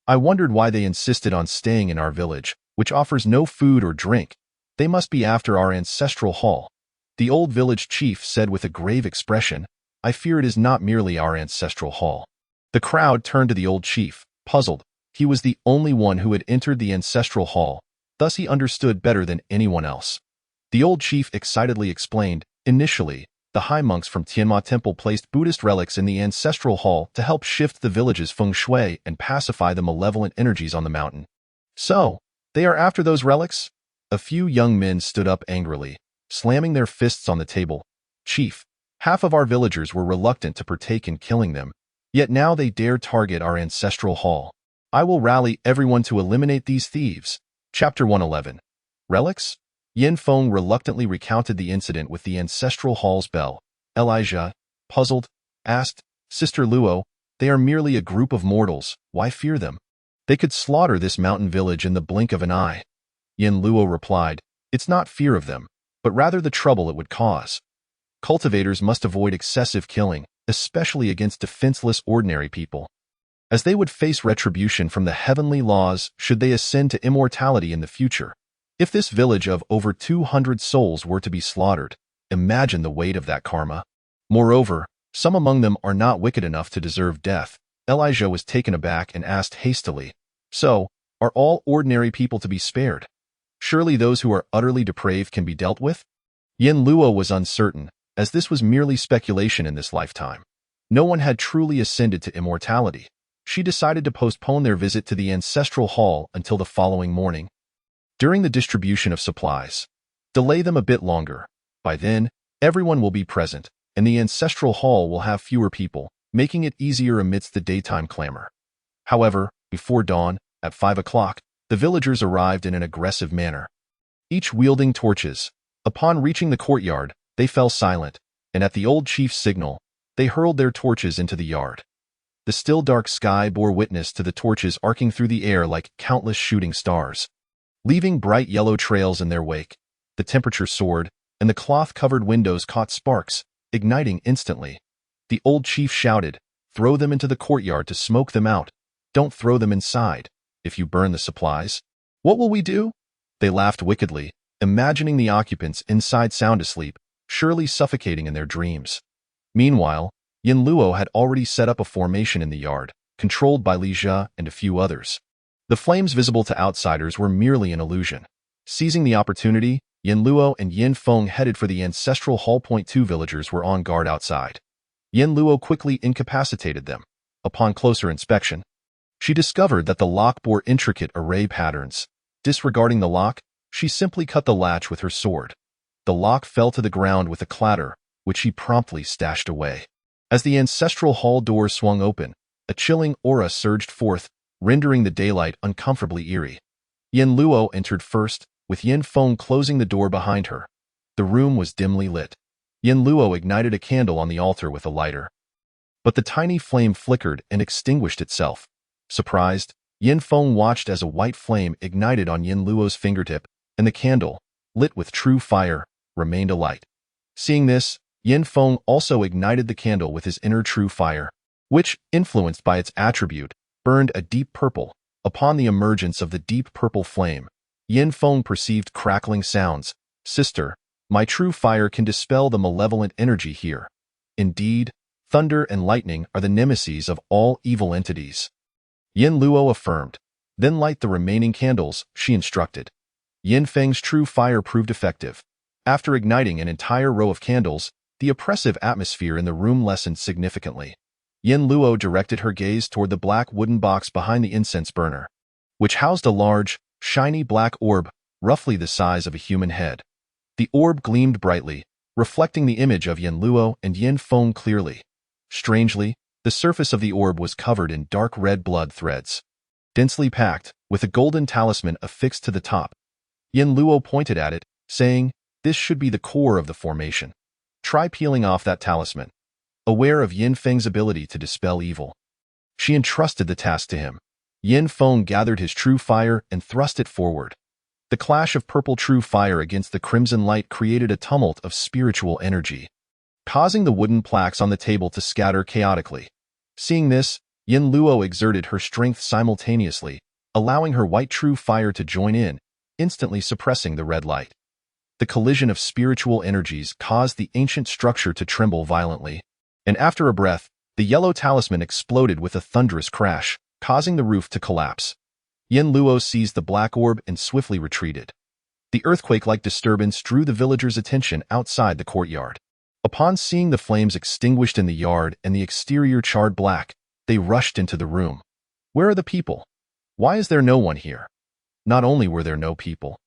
I wondered why they insisted on staying in our village, which offers no food or drink. They must be after our ancestral hall." The old village chief said with a grave expression, "I fear it is not merely our ancestral hall." The crowd turned to the old chief, puzzled. He was the only one who had entered the ancestral hall, thus he understood better than anyone else. The old chief excitedly explained, "Initially, the high monks from Tianma Temple placed Buddhist relics in the ancestral hall to help shift the village's feng shui and pacify the malevolent energies on the mountain." "So, they are after those relics?" A few young men stood up angrily, slamming their fists on the table. "Chief, half of our villagers were reluctant to partake in killing them, yet now they dare target our ancestral hall. I will rally everyone to eliminate these thieves." Chapter 111. Relics? Yin Feng reluctantly recounted the incident with the ancestral hall's bell. Elijah, puzzled, asked, "Sister Luo, they are merely a group of mortals. Why fear them? They could slaughter this mountain village in the blink of an eye." Yin Luo replied, "It's not fear of them, but rather the trouble it would cause. Cultivators must avoid excessive killing, especially against defenseless ordinary people, as they would face retribution from the heavenly laws should they ascend to immortality in the future. If this village of over 200 souls were to be slaughtered, imagine the weight of that karma. Moreover, some among them are not wicked enough to deserve death." Elijah was taken aback and asked hastily, "So, are all ordinary people to be spared? Surely those who are utterly depraved can be dealt with?" Yin Luo was uncertain, as this was merely speculation in this lifetime. No one had truly ascended to immortality. She decided to postpone their visit to the ancestral hall until the following morning. During the distribution of supplies, delay them a bit longer. By then, everyone will be present, and the ancestral hall will have fewer people, making it easier amidst the daytime clamor. However, before dawn, at 5 o'clock, the villagers arrived in an aggressive manner, each wielding torches. Upon reaching the courtyard, they fell silent, and at the old chief's signal, they hurled their torches into the yard. The still dark sky bore witness to the torches arcing through the air like countless shooting stars, leaving bright yellow trails in their wake. The temperature soared, and the cloth-covered windows caught sparks, igniting instantly. The old chief shouted, "Throw them into the courtyard to smoke them out. Don't throw them inside. If you burn the supplies, what will we do?" They laughed wickedly, imagining the occupants inside sound asleep, surely suffocating in their dreams. Meanwhile, Yin Luo had already set up a formation in the yard, controlled by Li Jia and a few others. The flames visible to outsiders were merely an illusion. Seizing the opportunity, Yin Luo and Yin Feng headed for the ancestral hall. 2 villagers were on guard outside. Yin Luo quickly incapacitated them. Upon closer inspection, she discovered that the lock bore intricate array patterns. Disregarding the lock, she simply cut the latch with her sword. The lock fell to the ground with a clatter, which she promptly stashed away. As the ancestral hall door swung open, a chilling aura surged forth, rendering the daylight uncomfortably eerie. Yin Luo entered first, with Yin Feng closing the door behind her. The room was dimly lit. Yin Luo ignited a candle on the altar with a lighter. But the tiny flame flickered and extinguished itself. Surprised, Yin Feng watched as a white flame ignited on Yin Luo's fingertip, and the candle, lit with true fire, remained alight. Seeing this, Yin Feng also ignited the candle with his inner true fire, which, influenced by its attribute, burned a deep purple. Upon the emergence of the deep purple flame, Yin Feng perceived crackling sounds. Sister, my true fire can dispel the malevolent energy here. Indeed, thunder and lightning are the nemeses of all evil entities. Yin Luo affirmed. Then light the remaining candles, she instructed. Yin Feng's true fire proved effective. After igniting an entire row of candles, the oppressive atmosphere in the room lessened significantly. Yin Luo directed her gaze toward the black wooden box behind the incense burner, which housed a large, shiny black orb, roughly the size of a human head. The orb gleamed brightly, reflecting the image of Yin Luo and Yin Feng clearly. Strangely, the surface of the orb was covered in dark red blood threads, densely packed, with a golden talisman affixed to the top. Yin Luo pointed at it, saying, "This should be the core of the formation. Try peeling off that talisman." Aware of Yin Feng's ability to dispel evil, she entrusted the task to him. Yin Feng gathered his true fire and thrust it forward. The clash of purple true fire against the crimson light created a tumult of spiritual energy, causing the wooden plaques on the table to scatter chaotically. Seeing this, Yin Luo exerted her strength simultaneously, allowing her white true fire to join in, instantly suppressing the red light. The collision of spiritual energies caused the ancient structure to tremble violently, and after a breath, the yellow talisman exploded with a thunderous crash, causing the roof to collapse. Yin Luo seized the black orb and swiftly retreated. The earthquake-like disturbance drew the villagers' attention outside the courtyard. Upon seeing the flames extinguished in the yard and the exterior charred black, they rushed into the room. Where are the people? Why is there no one here? Not only were there no people,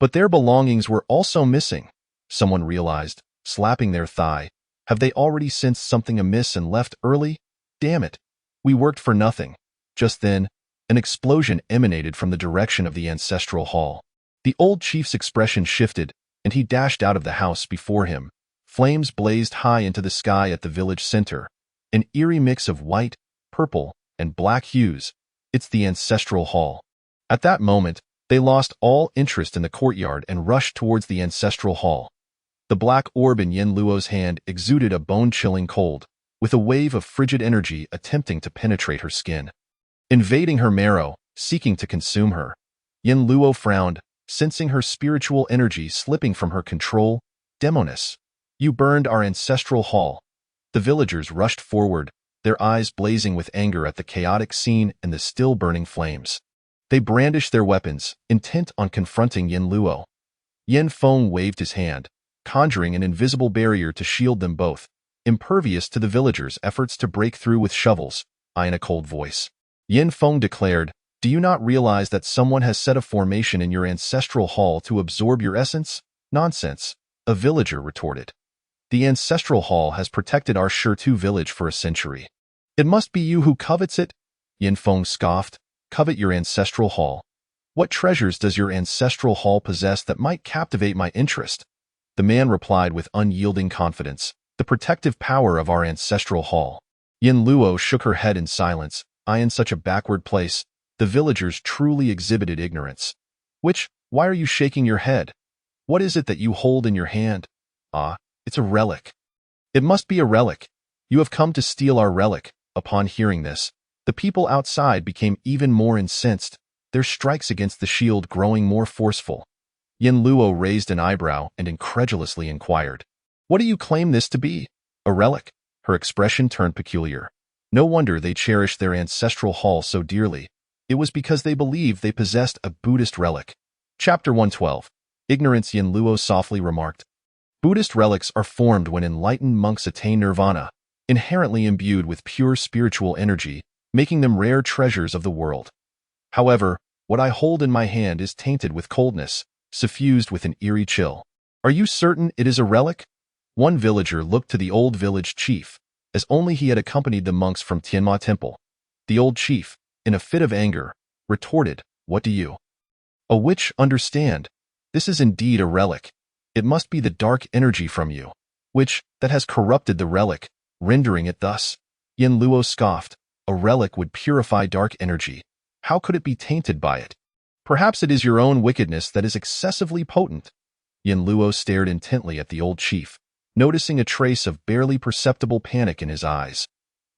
but their belongings were also missing. Someone realized, slapping their thigh. Have they already sensed something amiss and left early? Damn it. We worked for nothing. Just then, an explosion emanated from the direction of the ancestral hall. The old chief's expression shifted, and he dashed out of the house before him. Flames blazed high into the sky at the village center, an eerie mix of white, purple, and black hues. It's the ancestral hall. At that moment, they lost all interest in the courtyard and rushed towards the ancestral hall. The black orb in Yin Luo's hand exuded a bone-chilling cold, with a wave of frigid energy attempting to penetrate her skin, invading her marrow, seeking to consume her. Yin Luo frowned, sensing her spiritual energy slipping from her control. Demoness, you burned our ancestral hall. The villagers rushed forward, their eyes blazing with anger at the chaotic scene and the still burning flames. They brandished their weapons, intent on confronting Yin Luo. Yin Feng waved his hand, conjuring an invisible barrier to shield them both, impervious to the villagers' efforts to break through with shovels. In a cold voice, Yin Feng declared, "Do you not realize that someone has set a formation in your ancestral hall to absorb your essence?" "Nonsense," a villager retorted. "The ancestral hall has protected our Shurtu village for a century. It must be you who covets it?" Yin Feng scoffed. "Covet your ancestral hall? What treasures does your ancestral hall possess that might captivate my interest?" The man replied with unyielding confidence, "The protective power of our ancestral hall." Yin Luo shook her head in silence. In such a backward place, the villagers truly exhibited ignorance. Why are you shaking your head? What is it that you hold in your hand?" It's a relic." "It must be a relic. You have come to steal our relic." Upon hearing this, the people outside became even more incensed, their strikes against the shield growing more forceful. Yin Luo raised an eyebrow and incredulously inquired, "What do you claim this to be? A relic? Her expression turned peculiar. No wonder they cherished their ancestral hall so dearly. It was because they believed they possessed a Buddhist relic. Chapter 112. Ignorance. Yin Luo softly remarked. Buddhist relics are formed when enlightened monks attain nirvana, inherently imbued with pure spiritual energy, making them rare treasures of the world. However, what I hold in my hand is tainted with coldness, suffused with an eerie chill. Are you certain it is a relic? One villager looked to the old village chief, as only he had accompanied the monks from Tianma Temple. The old chief, in a fit of anger, retorted, "What do you? A witch understand? This is indeed a relic. It must be the dark energy from you, which, that has corrupted the relic, rendering it thus." Yin Luo scoffed. A relic would purify dark energy. How could it be tainted by it? Perhaps it is your own wickedness that is excessively potent. Yin Luo stared intently at the old chief, noticing a trace of barely perceptible panic in his eyes.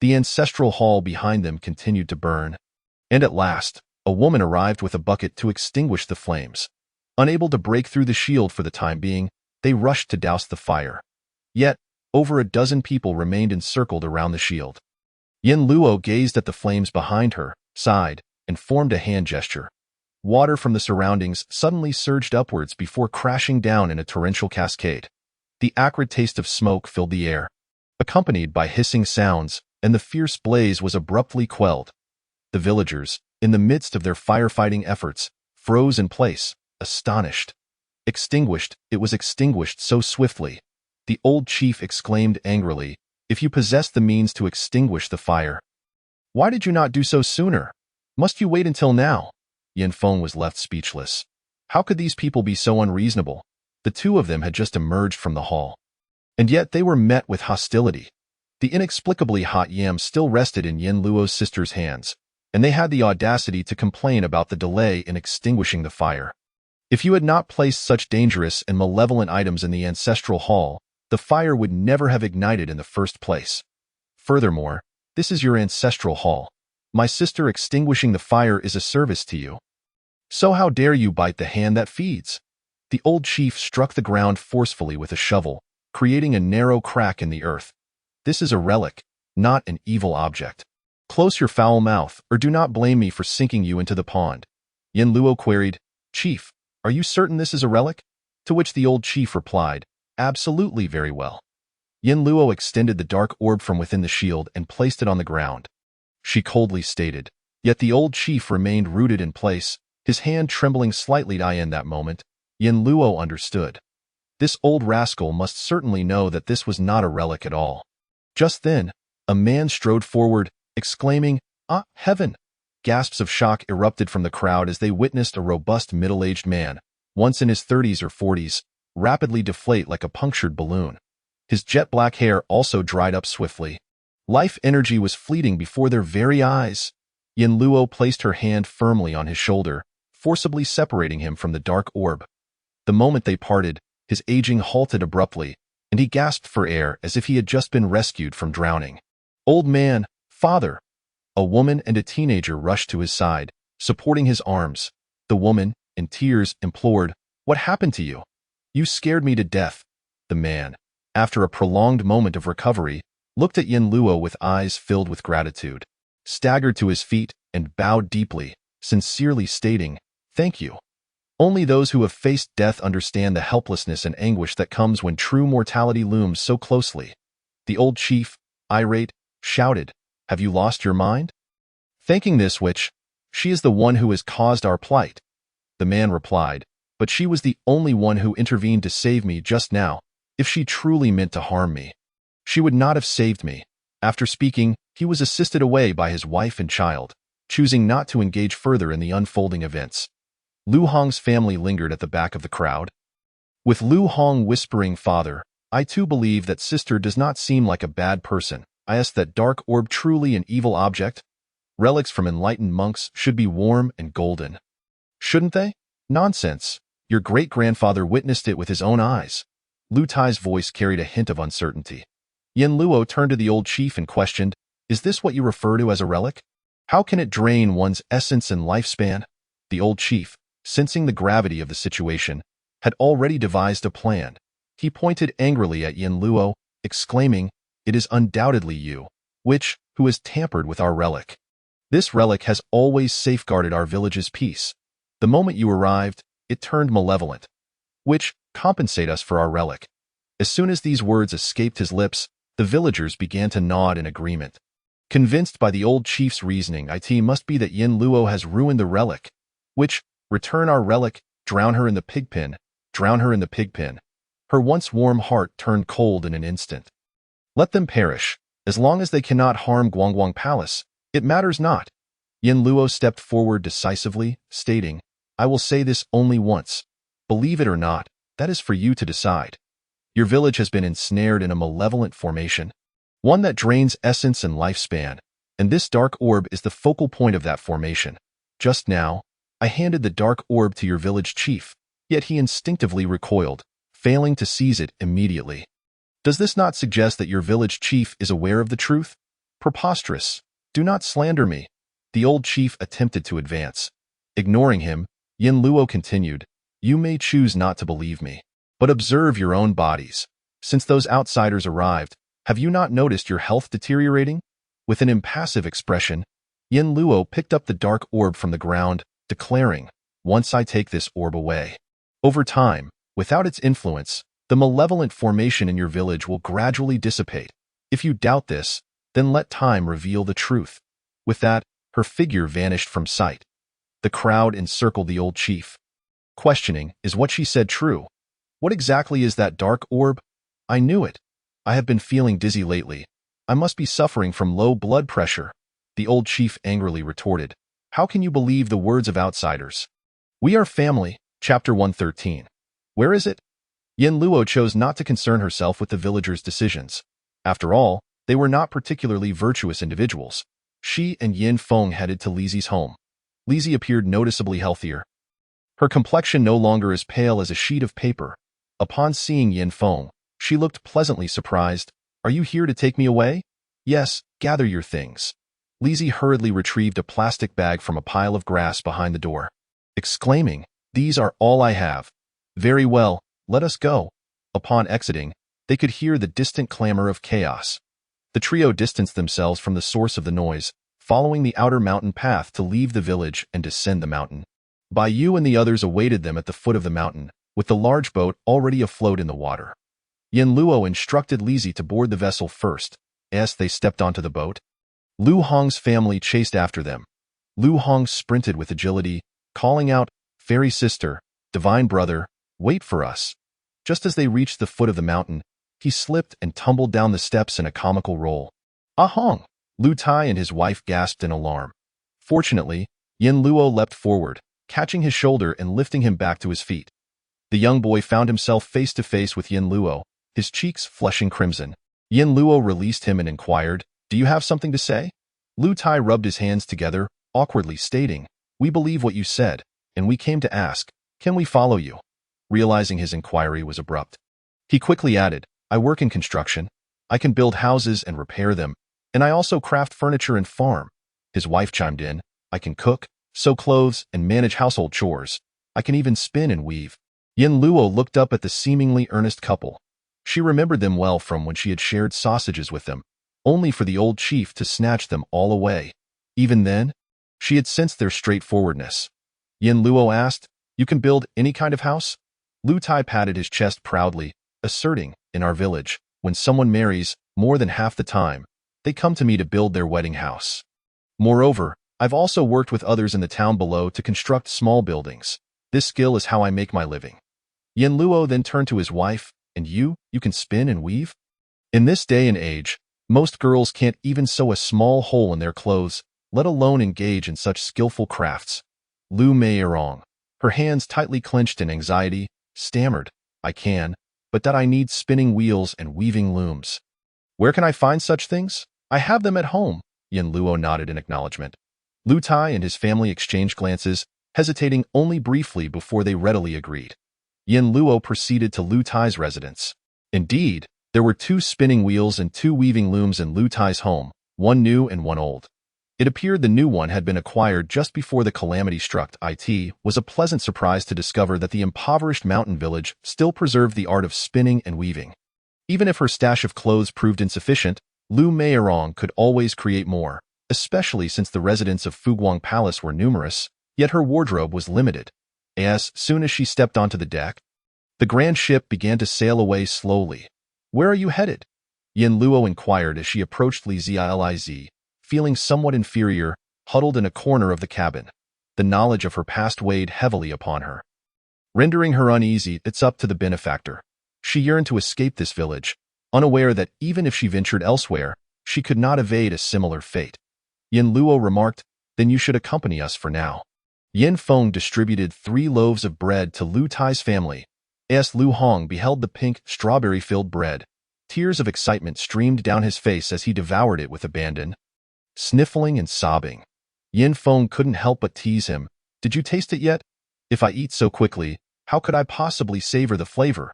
The ancestral hall behind them continued to burn. And at last, a woman arrived with a bucket to extinguish the flames. Unable to break through the shield for the time being, they rushed to douse the fire. Yet, over a dozen people remained encircled around the shield. Yin Luo gazed at the flames behind her, sighed, and formed a hand gesture. Water from the surroundings suddenly surged upwards before crashing down in a torrential cascade. The acrid taste of smoke filled the air, accompanied by hissing sounds, and the fierce blaze was abruptly quelled. The villagers, in the midst of their firefighting efforts, froze in place, astonished. Extinguished, it was extinguished so swiftly. The old chief exclaimed angrily, "If you possessed the means to extinguish the fire, why did you not do so sooner? Must you wait until now?" Yin Feng was left speechless. How could these people be so unreasonable? The two of them had just emerged from the hall. And yet they were met with hostility. The inexplicably hot yam still rested in Yin Luo's sister's hands, and they had the audacity to complain about the delay in extinguishing the fire. If you had not placed such dangerous and malevolent items in the ancestral hall, the fire would never have ignited in the first place. Furthermore, this is your ancestral hall. My sister extinguishing the fire is a service to you. So how dare you bite the hand that feeds? The old chief struck the ground forcefully with a shovel, creating a narrow crack in the earth. This is a relic, not an evil object. Close your foul mouth, or do not blame me for sinking you into the pond. Yin Luo queried, "Chief, are you certain this is a relic?" To which the old chief replied, "Absolutely, very well." Yin Luo extended the dark orb from within the shield and placed it on the ground. She coldly stated, yet the old chief remained rooted in place, his hand trembling slightly. In that moment, Yin Luo understood. This old rascal must certainly know that this was not a relic at all. Just then, a man strode forward, exclaiming, "Ah, heaven!" Gasps of shock erupted from the crowd as they witnessed a robust middle-aged man, once in his 30s or 40s, rapidly deflate like a punctured balloon. His jet-black hair also dried up swiftly. Life energy was fleeting before their very eyes. Yin Luo placed her hand firmly on his shoulder, forcibly separating him from the dark orb. The moment they parted, his aging halted abruptly, and he gasped for air as if he had just been rescued from drowning. "Old man, father!" A woman and a teenager rushed to his side, supporting his arms. The woman, in tears, implored, "What happened to you? You scared me to death." The man, after a prolonged moment of recovery, looked at Yin Luo with eyes filled with gratitude, staggered to his feet, and bowed deeply, sincerely stating, "Thank you." Only those who have faced death understand the helplessness and anguish that comes when true mortality looms so closely. The old chief, irate, shouted, "Have you lost your mind? Thanking this witch? She is the one who has caused our plight." The man replied, "But she was the only one who intervened to save me just now. If she truly meant to harm me, she would not have saved me." After speaking, he was assisted away by his wife and child, choosing not to engage further in the unfolding events. Lu Hong's family lingered at the back of the crowd. With Lu Hong whispering, "Father, I too believe that sister does not seem like a bad person. I ask that dark orb truly an evil object? Relics from enlightened monks should be warm and golden. Shouldn't they? Nonsense. Your great-grandfather witnessed it with his own eyes." Lu Tai's voice carried a hint of uncertainty. Yin Luo turned to the old chief and questioned, "Is this what you refer to as a relic? How can it drain one's essence and lifespan?" The old chief, sensing the gravity of the situation, had already devised a plan. He pointed angrily at Yin Luo, exclaiming, it is undoubtedly you, who has tampered with our relic. This relic has always safeguarded our village's peace. The moment you arrived, it turned malevolent. Compensate us for our relic." As soon as these words escaped his lips, the villagers began to nod in agreement. Convinced by the old chief's reasoning, it must be that Yin Luo has ruined the relic. Return our relic, drown her in the pigpen, drown her in the pigpen. Her once warm heart turned cold in an instant. Let them perish. As long as they cannot harm Guangguang Palace, it matters not. Yin Luo stepped forward decisively, stating, "I will say this only once. Believe it or not, that is for you to decide. Your village has been ensnared in a malevolent formation, one that drains essence and lifespan, and this dark orb is the focal point of that formation. Just now, I handed the dark orb to your village chief, yet he instinctively recoiled, failing to seize it immediately. Does this not suggest that your village chief is aware of the truth? Preposterous. Do not slander me." The old chief attempted to advance. Ignoring him, Yin Luo continued, "You may choose not to believe me, but observe your own bodies. Since those outsiders arrived, have you not noticed your health deteriorating?" With an impassive expression, Yin Luo picked up the dark orb from the ground, declaring, "Once I take this orb away, over time, without its influence, the malevolent formation in your village will gradually dissipate. If you doubt this, then let time reveal the truth." With that, her figure vanished from sight. The crowd encircled the old chief, questioning, "Is what she said true? What exactly is that dark orb? I knew it. I have been feeling dizzy lately. I must be suffering from low blood pressure." The old chief angrily retorted, "How can you believe the words of outsiders? We are family." Chapter 113. Where is it? Yin Luo chose not to concern herself with the villagers' decisions. After all, they were not particularly virtuous individuals. She and Yin Feng headed to Lizi's home. Lizi appeared noticeably healthier. Her complexion no longer as pale as a sheet of paper. Upon seeing Yin Feng, she looked pleasantly surprised. "Are you here to take me away?" "Yes, gather your things." Lizi hurriedly retrieved a plastic bag from a pile of grass behind the door, exclaiming, "These are all I have." "Very well, let us go." Upon exiting, they could hear the distant clamor of chaos. The trio distanced themselves from the source of the noise, following the outer mountain path to leave the village and descend the mountain. Bai Yu and the others awaited them at the foot of the mountain, with the large boat already afloat in the water. Yin Luo instructed Lizi to board the vessel first. As they stepped onto the boat, Lu Hong's family chased after them. Lu Hong sprinted with agility, calling out, "Fairy sister, divine brother, wait for us." Just as they reached the foot of the mountain, he slipped and tumbled down the steps in a comical roll. "Ah Hong!" Lu Tai and his wife gasped in alarm. Fortunately, Yin Luo leapt forward, catching his shoulder and lifting him back to his feet. The young boy found himself face to face with Yin Luo, his cheeks flushing crimson. Yin Luo released him and inquired, "Do you have something to say?" Lu Tai rubbed his hands together, awkwardly stating, "We believe what you said, and we came to ask, can we follow you?" Realizing his inquiry was abrupt, he quickly added, "I work in construction. I can build houses and repair them, and I also craft furniture and farm." His wife chimed in, "I can cook, sew clothes, and manage household chores. I can even spin and weave." Yin Luo looked up at the seemingly earnest couple. She remembered them well from when she had shared sausages with them, only for the old chief to snatch them all away. Even then, she had sensed their straightforwardness. Yin Luo asked, "You can build any kind of house?" Lu Tai patted his chest proudly, asserting, "In our village, when someone marries, more than half the time, they come to me to build their wedding house. Moreover, I've also worked with others in the town below to construct small buildings. This skill is how I make my living." Yin Luo then turned to his wife, "And you can spin and weave?" In this day and age, most girls can't even sew a small hole in their clothes, let alone engage in such skillful crafts. Lu Meirong, her hands tightly clenched in anxiety, stammered, "I can, but that I need spinning wheels and weaving looms." "Where can I find such things? I have them at home." Yin Luo nodded in acknowledgement. Lu Tai and his family exchanged glances, hesitating only briefly before they readily agreed. Yin Luo proceeded to Lu Tai's residence. Indeed, there were 2 spinning wheels and 2 weaving looms in Lu Tai's home, one new and one old. It appeared the new one had been acquired just before the calamity struck. It was a pleasant surprise to discover that the impoverished mountain village still preserved the art of spinning and weaving. Even if her stash of clothes proved insufficient, Lu Meirong could always create more, especially since the residents of Fuguang Palace were numerous, yet her wardrobe was limited. As soon as she stepped onto the deck, the grand ship began to sail away slowly. "Where are you headed?" Yin Luo inquired as she approached Li Ziliz, feeling somewhat inferior, huddled in a corner of the cabin. The knowledge of her past weighed heavily upon her, rendering her uneasy. It's up to the benefactor. She yearned to escape this village, unaware that even if she ventured elsewhere, she could not evade a similar fate. Yin Luo remarked, "Then you should accompany us for now." Yin Feng distributed 3 loaves of bread to Lu Tai's family. As Lu Hong beheld the pink, strawberry-filled bread, tears of excitement streamed down his face as he devoured it with abandon. Sniffling and sobbing, Yin Feng couldn't help but tease him. "Did you taste it yet? If I eat so quickly, how could I possibly savor the flavor?"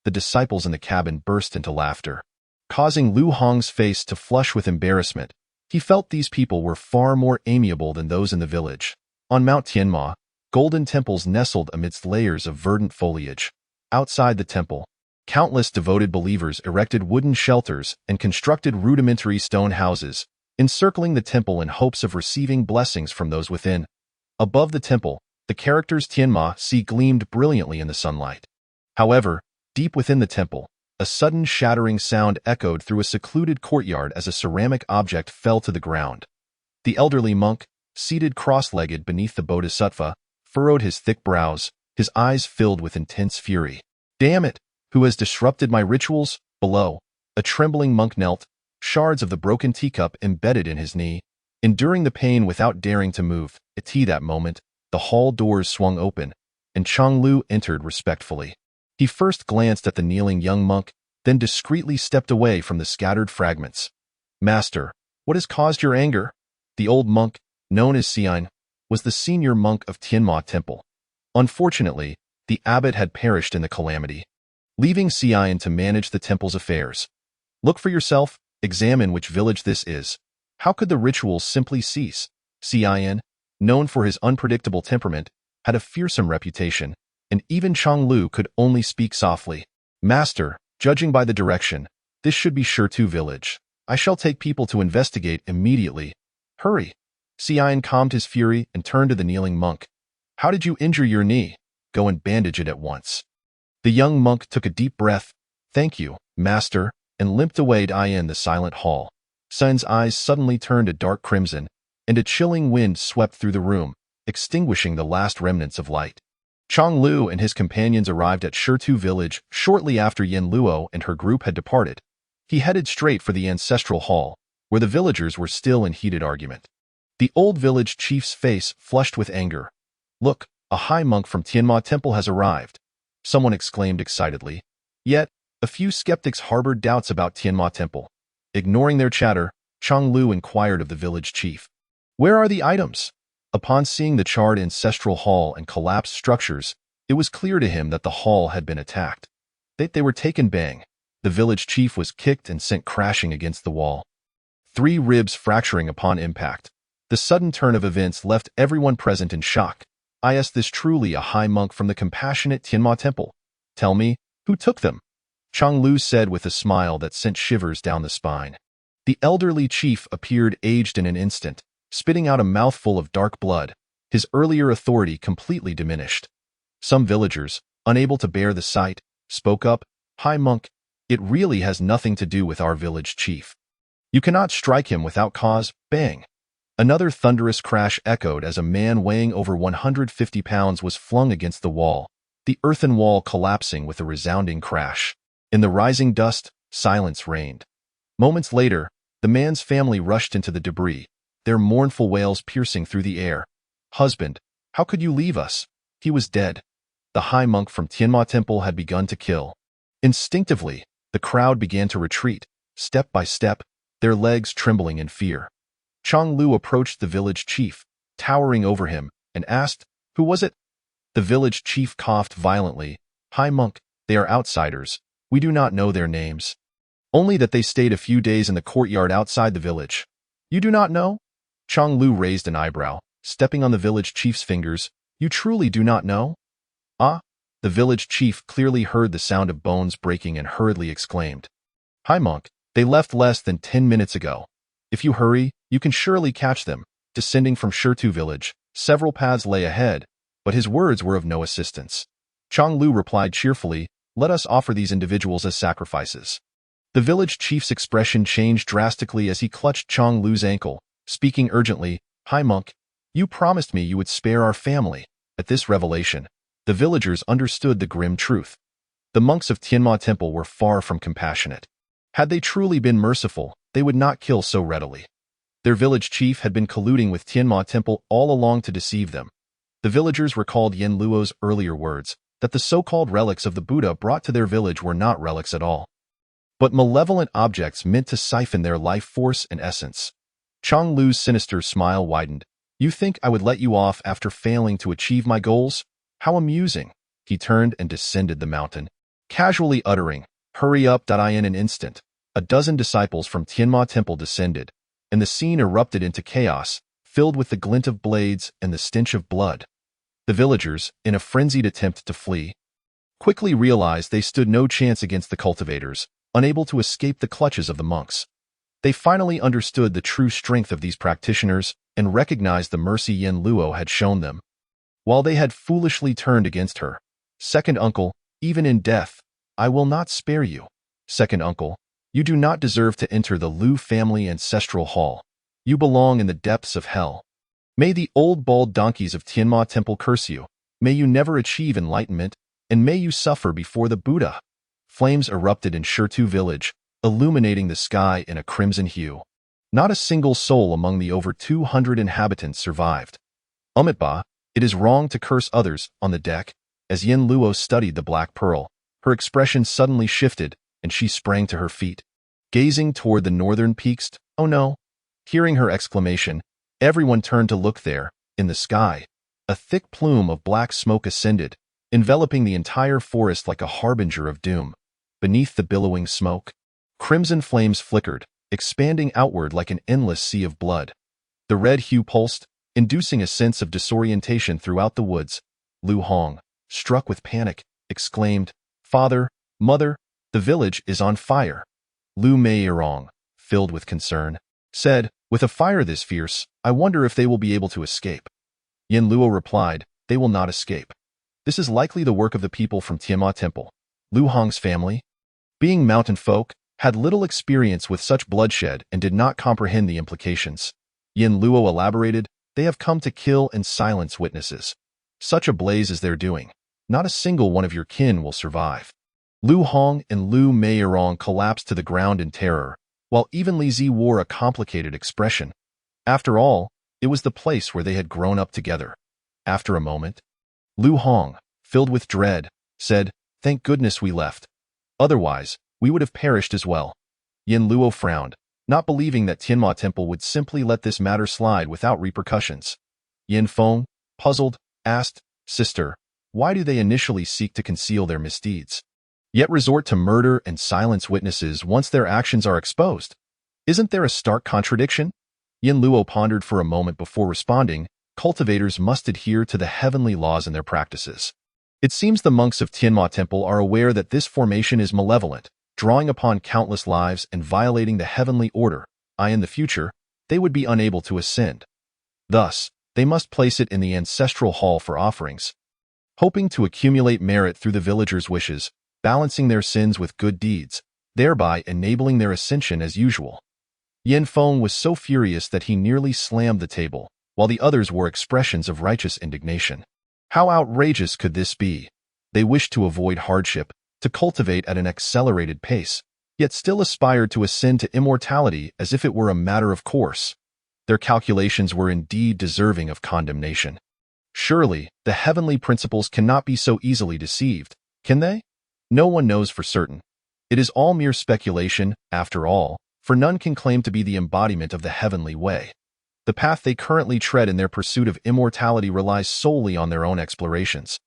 The disciples in the cabin burst into laughter, causing Lu Hong's face to flush with embarrassment. He felt these people were far more amiable than those in the village. On Mount Tianma, golden temples nestled amidst layers of verdant foliage. Outside the temple, countless devoted believers erected wooden shelters and constructed rudimentary stone houses, encircling the temple in hopes of receiving blessings from those within. Above the temple, the characters Tianma Si gleamed brilliantly in the sunlight. However, deep within the temple, a sudden shattering sound echoed through a secluded courtyard as a ceramic object fell to the ground. The elderly monk, seated cross-legged beneath the bodhisattva, furrowed his thick brows, his eyes filled with intense fury. "Damn it! Who has disrupted my rituals?" Below, a trembling monk knelt, shards of the broken teacup embedded in his knee, enduring the pain without daring to move. At that moment, the hall doors swung open, and Chang Lu entered respectfully. He first glanced at the kneeling young monk, then discreetly stepped away from the scattered fragments. "Master, what has caused your anger?" The old monk, known as Xian, was the senior monk of Tianma Temple. Unfortunately, the abbot had perished in the calamity, leaving Xian to manage the temple's affairs. "Look for yourself, examine which village this is. How could the rituals simply cease?" Xian, known for his unpredictable temperament, had a fearsome reputation, and even Chang Lu could only speak softly. "Master, judging by the direction, this should be Shurtu village. I shall take people to investigate immediately. Hurry." Xian calmed his fury and turned to the kneeling monk. "How did you injure your knee? Go and bandage it at once." The young monk took a deep breath. "Thank you, master," and limped away to the silent hall. Sun's eyes suddenly turned a dark crimson, and a chilling wind swept through the room, extinguishing the last remnants of light. Chang Lu and his companions arrived at Shurtu village shortly after Yin Luo and her group had departed. He headed straight for the ancestral hall, where the villagers were still in heated argument. The old village chief's face flushed with anger. "Look, a high monk from Tianma Temple has arrived," someone exclaimed excitedly. Yet, a few skeptics harbored doubts about Tianma Temple. Ignoring their chatter, Chang Lu inquired of the village chief, "Where are the items?" Upon seeing the charred ancestral hall and collapsed structures, it was clear to him that the hall had been attacked. They were taken bang. The village chief was kicked and sent crashing against the wall, 3 ribs fracturing upon impact. The sudden turn of events left everyone present in shock. "Is this truly a high monk from the compassionate Tianma Temple? Tell me, who took them?" Chang Lu said with a smile that sent shivers down the spine. The elderly chief appeared aged in an instant, spitting out a mouthful of dark blood, his earlier authority completely diminished. Some villagers, unable to bear the sight, spoke up, "High monk, it really has nothing to do with our village chief. You cannot strike him without cause." Bang! Another thunderous crash echoed as a man weighing over 150 pounds was flung against the wall, the earthen wall collapsing with a resounding crash. In the rising dust, silence reigned. Moments later, the man's family rushed into the debris, their mournful wails piercing through the air. "Husband, how could you leave us?" He was dead. The high monk from Tianma Temple had begun to kill. Instinctively, the crowd began to retreat, step by step, their legs trembling in fear. Chang Lu approached the village chief, towering over him, and asked, "Who was it?" The village chief coughed violently. "High monk, they are outsiders. We do not know their names. Only that they stayed a few days in the courtyard outside the village." "You do not know?" Chang Lu raised an eyebrow, stepping on the village chief's fingers. "You truly do not know?" "Ah, The village chief clearly heard the sound of bones breaking and hurriedly exclaimed, "Hi, monk. They left less than 10 minutes ago. If you hurry, you can surely catch them." Descending from Shirtu village, several paths lay ahead, but his words were of no assistance. Chonglu replied cheerfully, "Let us offer these individuals as sacrifices." The village chief's expression changed drastically as he clutched Chonglu's ankle, speaking urgently, "Hi, monk. You promised me you would spare our family." At this revelation, the villagers understood the grim truth. The monks of Tianma Temple were far from compassionate. Had they truly been merciful, they would not kill so readily. Their village chief had been colluding with Tianma Temple all along to deceive them. The villagers recalled Yin Luo's earlier words, that the so-called relics of the Buddha brought to their village were not relics at all, but malevolent objects meant to siphon their life force and essence. Chonglu's sinister smile widened. "You think I would let you off after failing to achieve my goals? How amusing." He turned and descended the mountain, casually uttering, "Hurry up." In an instant, a dozen disciples from Tianma Temple descended, and the scene erupted into chaos, filled with the glint of blades and the stench of blood. The villagers, in a frenzied attempt to flee, quickly realized they stood no chance against the cultivators, unable to escape the clutches of the monks. They finally understood the true strength of these practitioners and recognized the mercy Yin Luo had shown them. While they had foolishly turned against her, "Second uncle, even in death, I will not spare you. Second uncle, you do not deserve to enter the Lu family ancestral hall. You belong in the depths of hell. May the old bald donkeys of Tianma Temple curse you. May you never achieve enlightenment, and may you suffer before the Buddha." Flames erupted in Shirtu village, illuminating the sky in a crimson hue. Not a single soul among the over 200 inhabitants survived. "Umitba, it is wrong to curse others." On the deck, as Yin Luo studied the black pearl, her expression suddenly shifted, and she sprang to her feet, gazing toward the northern peaks. "Oh no!" Hearing her exclamation, everyone turned to look there. In the sky, a thick plume of black smoke ascended, enveloping the entire forest like a harbinger of doom. Beneath the billowing smoke, crimson flames flickered, expanding outward like an endless sea of blood. The red hue pulsed, inducing a sense of disorientation throughout the woods. Lu Hong, struck with panic, exclaimed, "Father, mother, the village is on fire." Lu Meirong, filled with concern, said, "With a fire this fierce, I wonder if they will be able to escape." Yin Luo replied, "They will not escape. This is likely the work of the people from Tianma Temple." Lu Hong's family, being mountain folk, had little experience with such bloodshed and did not comprehend the implications. Yin Luo elaborated, "They have come to kill and silence witnesses. Such a blaze as they're doing, not a single one of your kin will survive." Lu Hong and Lu Meirong collapsed to the ground in terror, while even Li Zi wore a complicated expression. After all, it was the place where they had grown up together. After a moment, Lu Hong, filled with dread, said, "Thank goodness we left. Otherwise, we would have perished as well." Yin Luo frowned, not believing that Tianma Temple would simply let this matter slide without repercussions. Yin Feng, puzzled, asked, "Sister, why do they initially seek to conceal their misdeeds, yet resort to murder and silence witnesses once their actions are exposed? Isn't there a stark contradiction?" Yin Luo pondered for a moment before responding, "Cultivators must adhere to the heavenly laws in their practices. It seems the monks of Tianma Temple are aware that this formation is malevolent, drawing upon countless lives and violating the heavenly order. In the future, they would be unable to ascend. Thus, they must place it in the ancestral hall for offerings, hoping to accumulate merit through the villagers' wishes, balancing their sins with good deeds, thereby enabling their ascension as usual." Yin Feng was so furious that he nearly slammed the table, while the others wore expressions of righteous indignation. How outrageous could this be? They wished to avoid hardship, to cultivate at an accelerated pace, yet still aspired to ascend to immortality as if it were a matter of course. Their calculations were indeed deserving of condemnation. Surely, the heavenly principles cannot be so easily deceived, can they? No one knows for certain. It is all mere speculation, after all, for none can claim to be the embodiment of the heavenly way. The path they currently tread in their pursuit of immortality relies solely on their own explorations.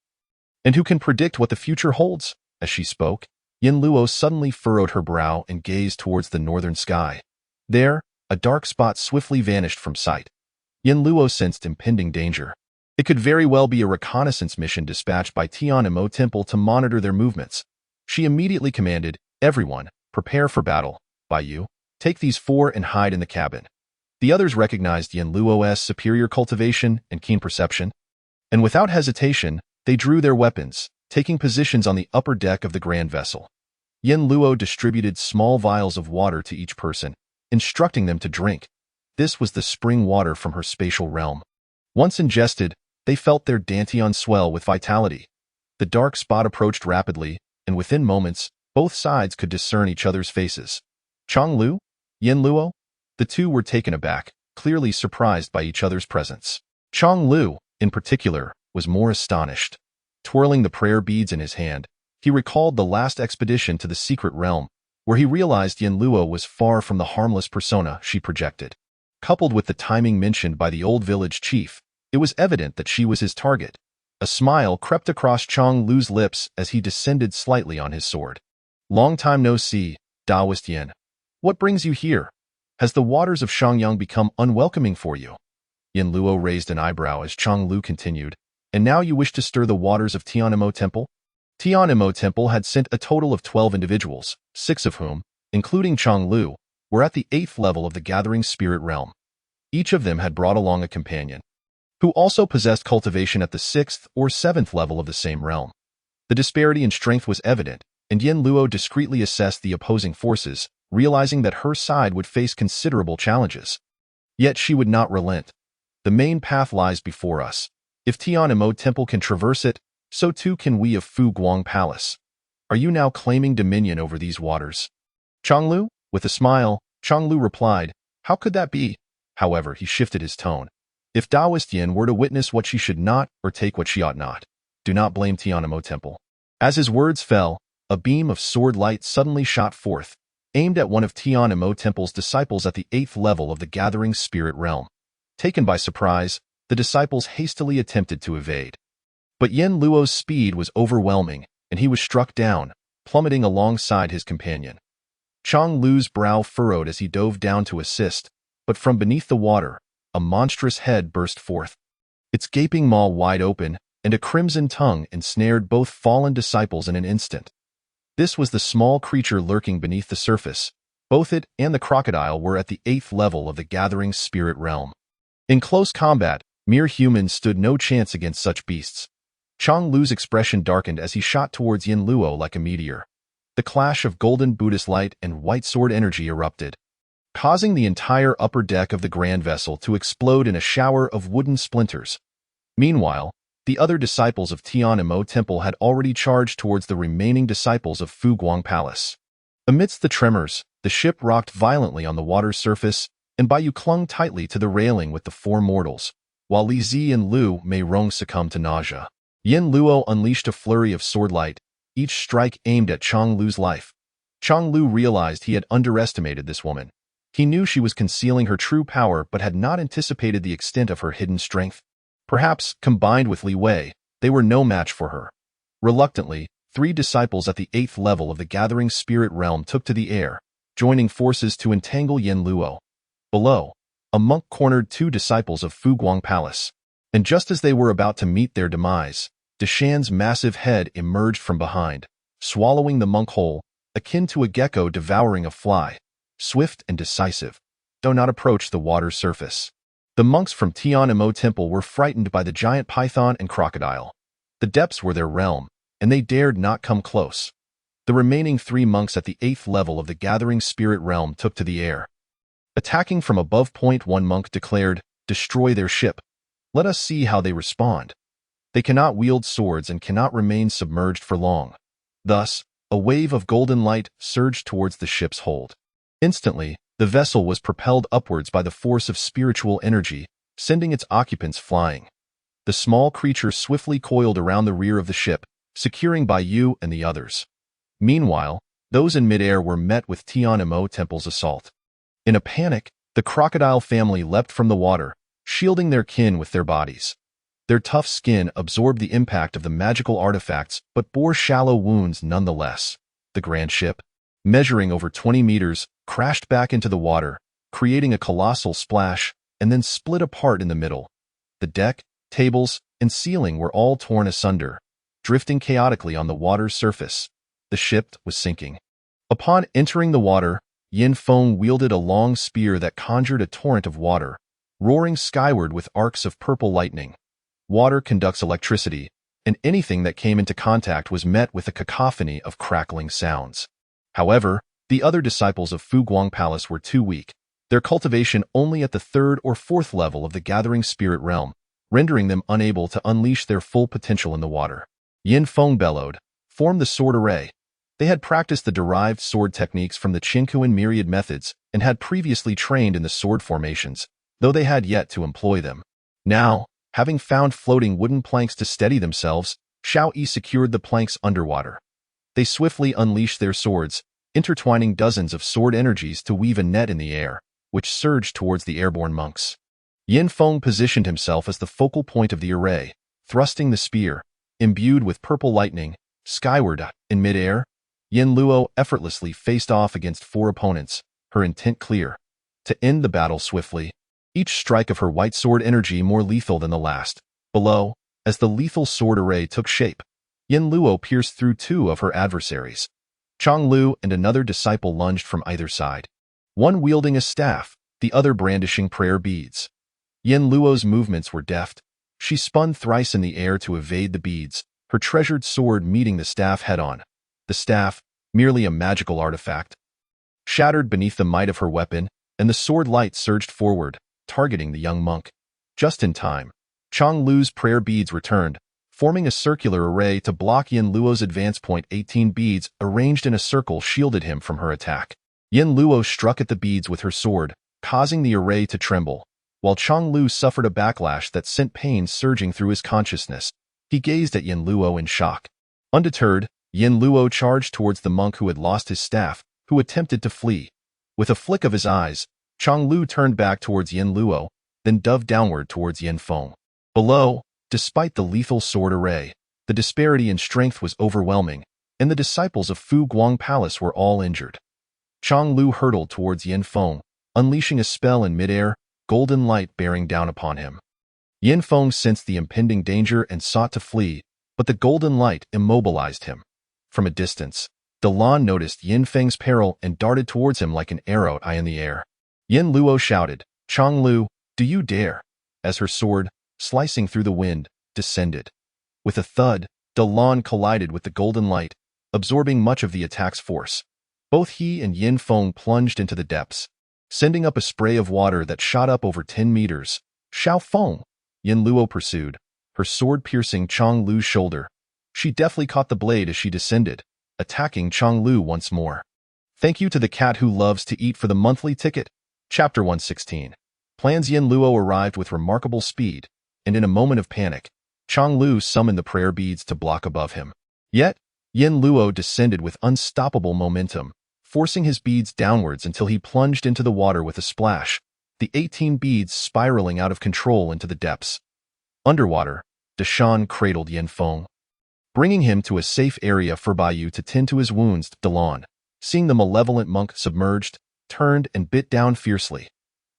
And who can predict what the future holds? As she spoke, Yin Luo suddenly furrowed her brow and gazed towards the northern sky. There, a dark spot swiftly vanished from sight. Yin Luo sensed impending danger. It could very well be a reconnaissance mission dispatched by Tian and Mo Temple to monitor their movements. She immediately commanded, "Everyone, prepare for battle. By you, take these 4 and hide in the cabin." The others recognized Yin Luo's superior cultivation and keen perception, and without hesitation, they drew their weapons, taking positions on the upper deck of the grand vessel. Yin Luo distributed small vials of water to each person, instructing them to drink. This was the spring water from her spatial realm. Once ingested, they felt their dantian swell with vitality. The dark spot approached rapidly, and within moments, both sides could discern each other's faces. Chang Lu? Yin Luo? The two were taken aback, clearly surprised by each other's presence. Chang Lu, in particular, was more astonished. Twirling the prayer beads in his hand, he recalled the last expedition to the secret realm, where he realized Yin Luo was far from the harmless persona she projected. Coupled with the timing mentioned by the old village chief, it was evident that she was his target. A smile crept across Chang Lu's lips as he descended slightly on his sword. "Long time no see, Taoist Yin. What brings you here? Has the waters of Shangyang become unwelcoming for you?" Yin Luo raised an eyebrow as Chang Lu continued, "And now you wish to stir the waters of Tianmo Temple?" Tianmo Temple had sent a total of 12 individuals, 6 of whom, including Chang Lu, were at the 8th level of the Gathering Spirit Realm. Each of them had brought along a companion, who also possessed cultivation at the 6th or 7th level of the same realm. The disparity in strength was evident, and Yin Luo discreetly assessed the opposing forces, realizing that her side would face considerable challenges. Yet she would not relent. "The main path lies before us. If Tianmo Temple can traverse it, so too can we of Fu Guang Palace. Are you now claiming dominion over these waters?" Chang Lu? With a smile, Chang Lu replied, "How could that be?" However, he shifted his tone. "If Taoist Yin were to witness what she should not or take what she ought not, do not blame Tianmo Temple." As his words fell, a beam of sword light suddenly shot forth, aimed at one of Tianmo Temple's disciples at the 8th level of the Gathering Spirit Realm. Taken by surprise, the disciples hastily attempted to evade. But Yin Luo's speed was overwhelming, and he was struck down, plummeting alongside his companion. Chang Lu's brow furrowed as he dove down to assist, but from beneath the water, a monstrous head burst forth. Its gaping maw wide open, and a crimson tongue ensnared both fallen disciples in an instant. This was the small creature lurking beneath the surface. Both it and the crocodile were at the 8th level of the Gathering Spirit Realm. In close combat, mere humans stood no chance against such beasts. Chang Lu's expression darkened as he shot towards Yin Luo like a meteor. The clash of golden Buddhist light and white sword energy erupted, causing the entire upper deck of the grand vessel to explode in a shower of wooden splinters. Meanwhile, the other disciples of Tianmo Temple had already charged towards the remaining disciples of Fu Guang Palace. Amidst the tremors, the ship rocked violently on the water's surface, and Baiyu clung tightly to the railing with the 4 mortals, while Li Zi and Lu Meirong succumbed to nausea. Yin Luo unleashed a flurry of sword light, each strike aimed at Chang Lu's life. Chang Lu realized he had underestimated this woman. He knew she was concealing her true power but had not anticipated the extent of her hidden strength. Perhaps, combined with Li Wei, they were no match for her. Reluctantly, 3 disciples at the 8th level of the Gathering Spirit Realm took to the air, joining forces to entangle Yin Luo. Below, a monk cornered 2 disciples of Fu Guang Palace. And just as they were about to meet their demise, Deshan's massive head emerged from behind, swallowing the monk whole, akin to a gecko devouring a fly, swift and decisive, though not approach the water's surface. The monks from Tianmo Temple were frightened by the giant python and crocodile. The depths were their realm, and they dared not come close. The remaining 3 monks at the 8th level of the Gathering Spirit Realm took to the air. Attacking from above, one monk declared, "Destroy their ship. Let us see how they respond." They cannot wield swords and cannot remain submerged for long. Thus, a wave of golden light surged towards the ship's hold. Instantly, the vessel was propelled upwards by the force of spiritual energy, sending its occupants flying. The small creature swiftly coiled around the rear of the ship, securing Baiyu and the others. Meanwhile, those in midair were met with Tianmo Temple's assault. In a panic, the crocodile family leapt from the water, shielding their kin with their bodies. Their tough skin absorbed the impact of the magical artifacts but bore shallow wounds nonetheless. The grand ship, measuring over 20 meters, crashed back into the water, creating a colossal splash, and then split apart in the middle. The deck, tables, and ceiling were all torn asunder, drifting chaotically on the water's surface. The ship was sinking. Upon entering the water, Yin Feng wielded a long spear that conjured a torrent of water, roaring skyward with arcs of purple lightning. Water conducts electricity, and anything that came into contact was met with a cacophony of crackling sounds. However, the other disciples of Fu Guang Palace were too weak, their cultivation only at the 3rd or 4th level of the gathering spirit realm, rendering them unable to unleash their full potential in the water. Yin Feng bellowed, "Form the sword array." They had practiced the derived sword techniques from the Qingkuan myriad methods and had previously trained in the sword formations, though they had yet to employ them. Now, having found floating wooden planks to steady themselves, Xiao Yi secured the planks underwater. They swiftly unleashed their swords, intertwining dozens of sword energies to weave a net in the air, which surged towards the airborne monks. Yin Feng positioned himself as the focal point of the array, thrusting the spear, imbued with purple lightning, skyward. In midair, Yin Luo effortlessly faced off against 4 opponents, her intent clear: to end the battle swiftly. Each strike of her white sword energy more lethal than the last. Below, as the lethal sword array took shape, Yin Luo pierced through 2 of her adversaries. Chang Lu and another disciple lunged from either side, one wielding a staff, the other brandishing prayer beads. Yin Luo's movements were deft. She spun thrice in the air to evade the beads, her treasured sword meeting the staff head-on. The staff, merely a magical artifact, shattered beneath the might of her weapon, and the sword light surged forward, targeting the young monk. Just in time, Chang Lu's prayer beads returned, forming a circular array to block Yin Luo's advance point. 18 beads arranged in a circle shielded him from her attack. Yin Luo struck at the beads with her sword, causing the array to tremble, while Chang Lu suffered a backlash that sent pain surging through his consciousness. He gazed at Yin Luo in shock. Undeterred, Yin Luo charged towards the monk who had lost his staff, who attempted to flee. With a flick of his eyes, Chang Lu turned back towards Yin Luo, then dove downward towards Yin Feng. Below, despite the lethal sword array, the disparity in strength was overwhelming, and the disciples of Fu Guang Palace were all injured. Chang Lu hurtled towards Yin Feng, unleashing a spell in midair, golden light bearing down upon him. Yin Feng sensed the impending danger and sought to flee, but the golden light immobilized him. From a distance, Dalan noticed Yin Feng's peril and darted towards him like an arrow high in the air. Yin Luo shouted, "Chang Lu, do you dare?" as her sword, slicing through the wind, descended. With a thud, Dalan collided with the golden light, absorbing much of the attack's force. Both he and Yin Feng plunged into the depths, sending up a spray of water that shot up over 10 meters. "Xiao Feng," Yin Luo pursued, her sword piercing Chang Lu's shoulder. She deftly caught the blade as she descended, attacking Chang Lu once more. Thank you to the cat who loves to eat for the monthly ticket. Chapter 116. Plans. Yin Luo arrived with remarkable speed, and in a moment of panic, Chang Lu summoned the prayer beads to block above him. Yet, Yin Luo descended with unstoppable momentum, forcing his beads downwards until he plunged into the water with a splash, the 18 beads spiraling out of control into the depths. Underwater, Deshan cradled Yin Feng, bringing him to a safe area for Bayu to tend to his wounds. Dalan, seeing the malevolent monk submerged, turned and bit down fiercely.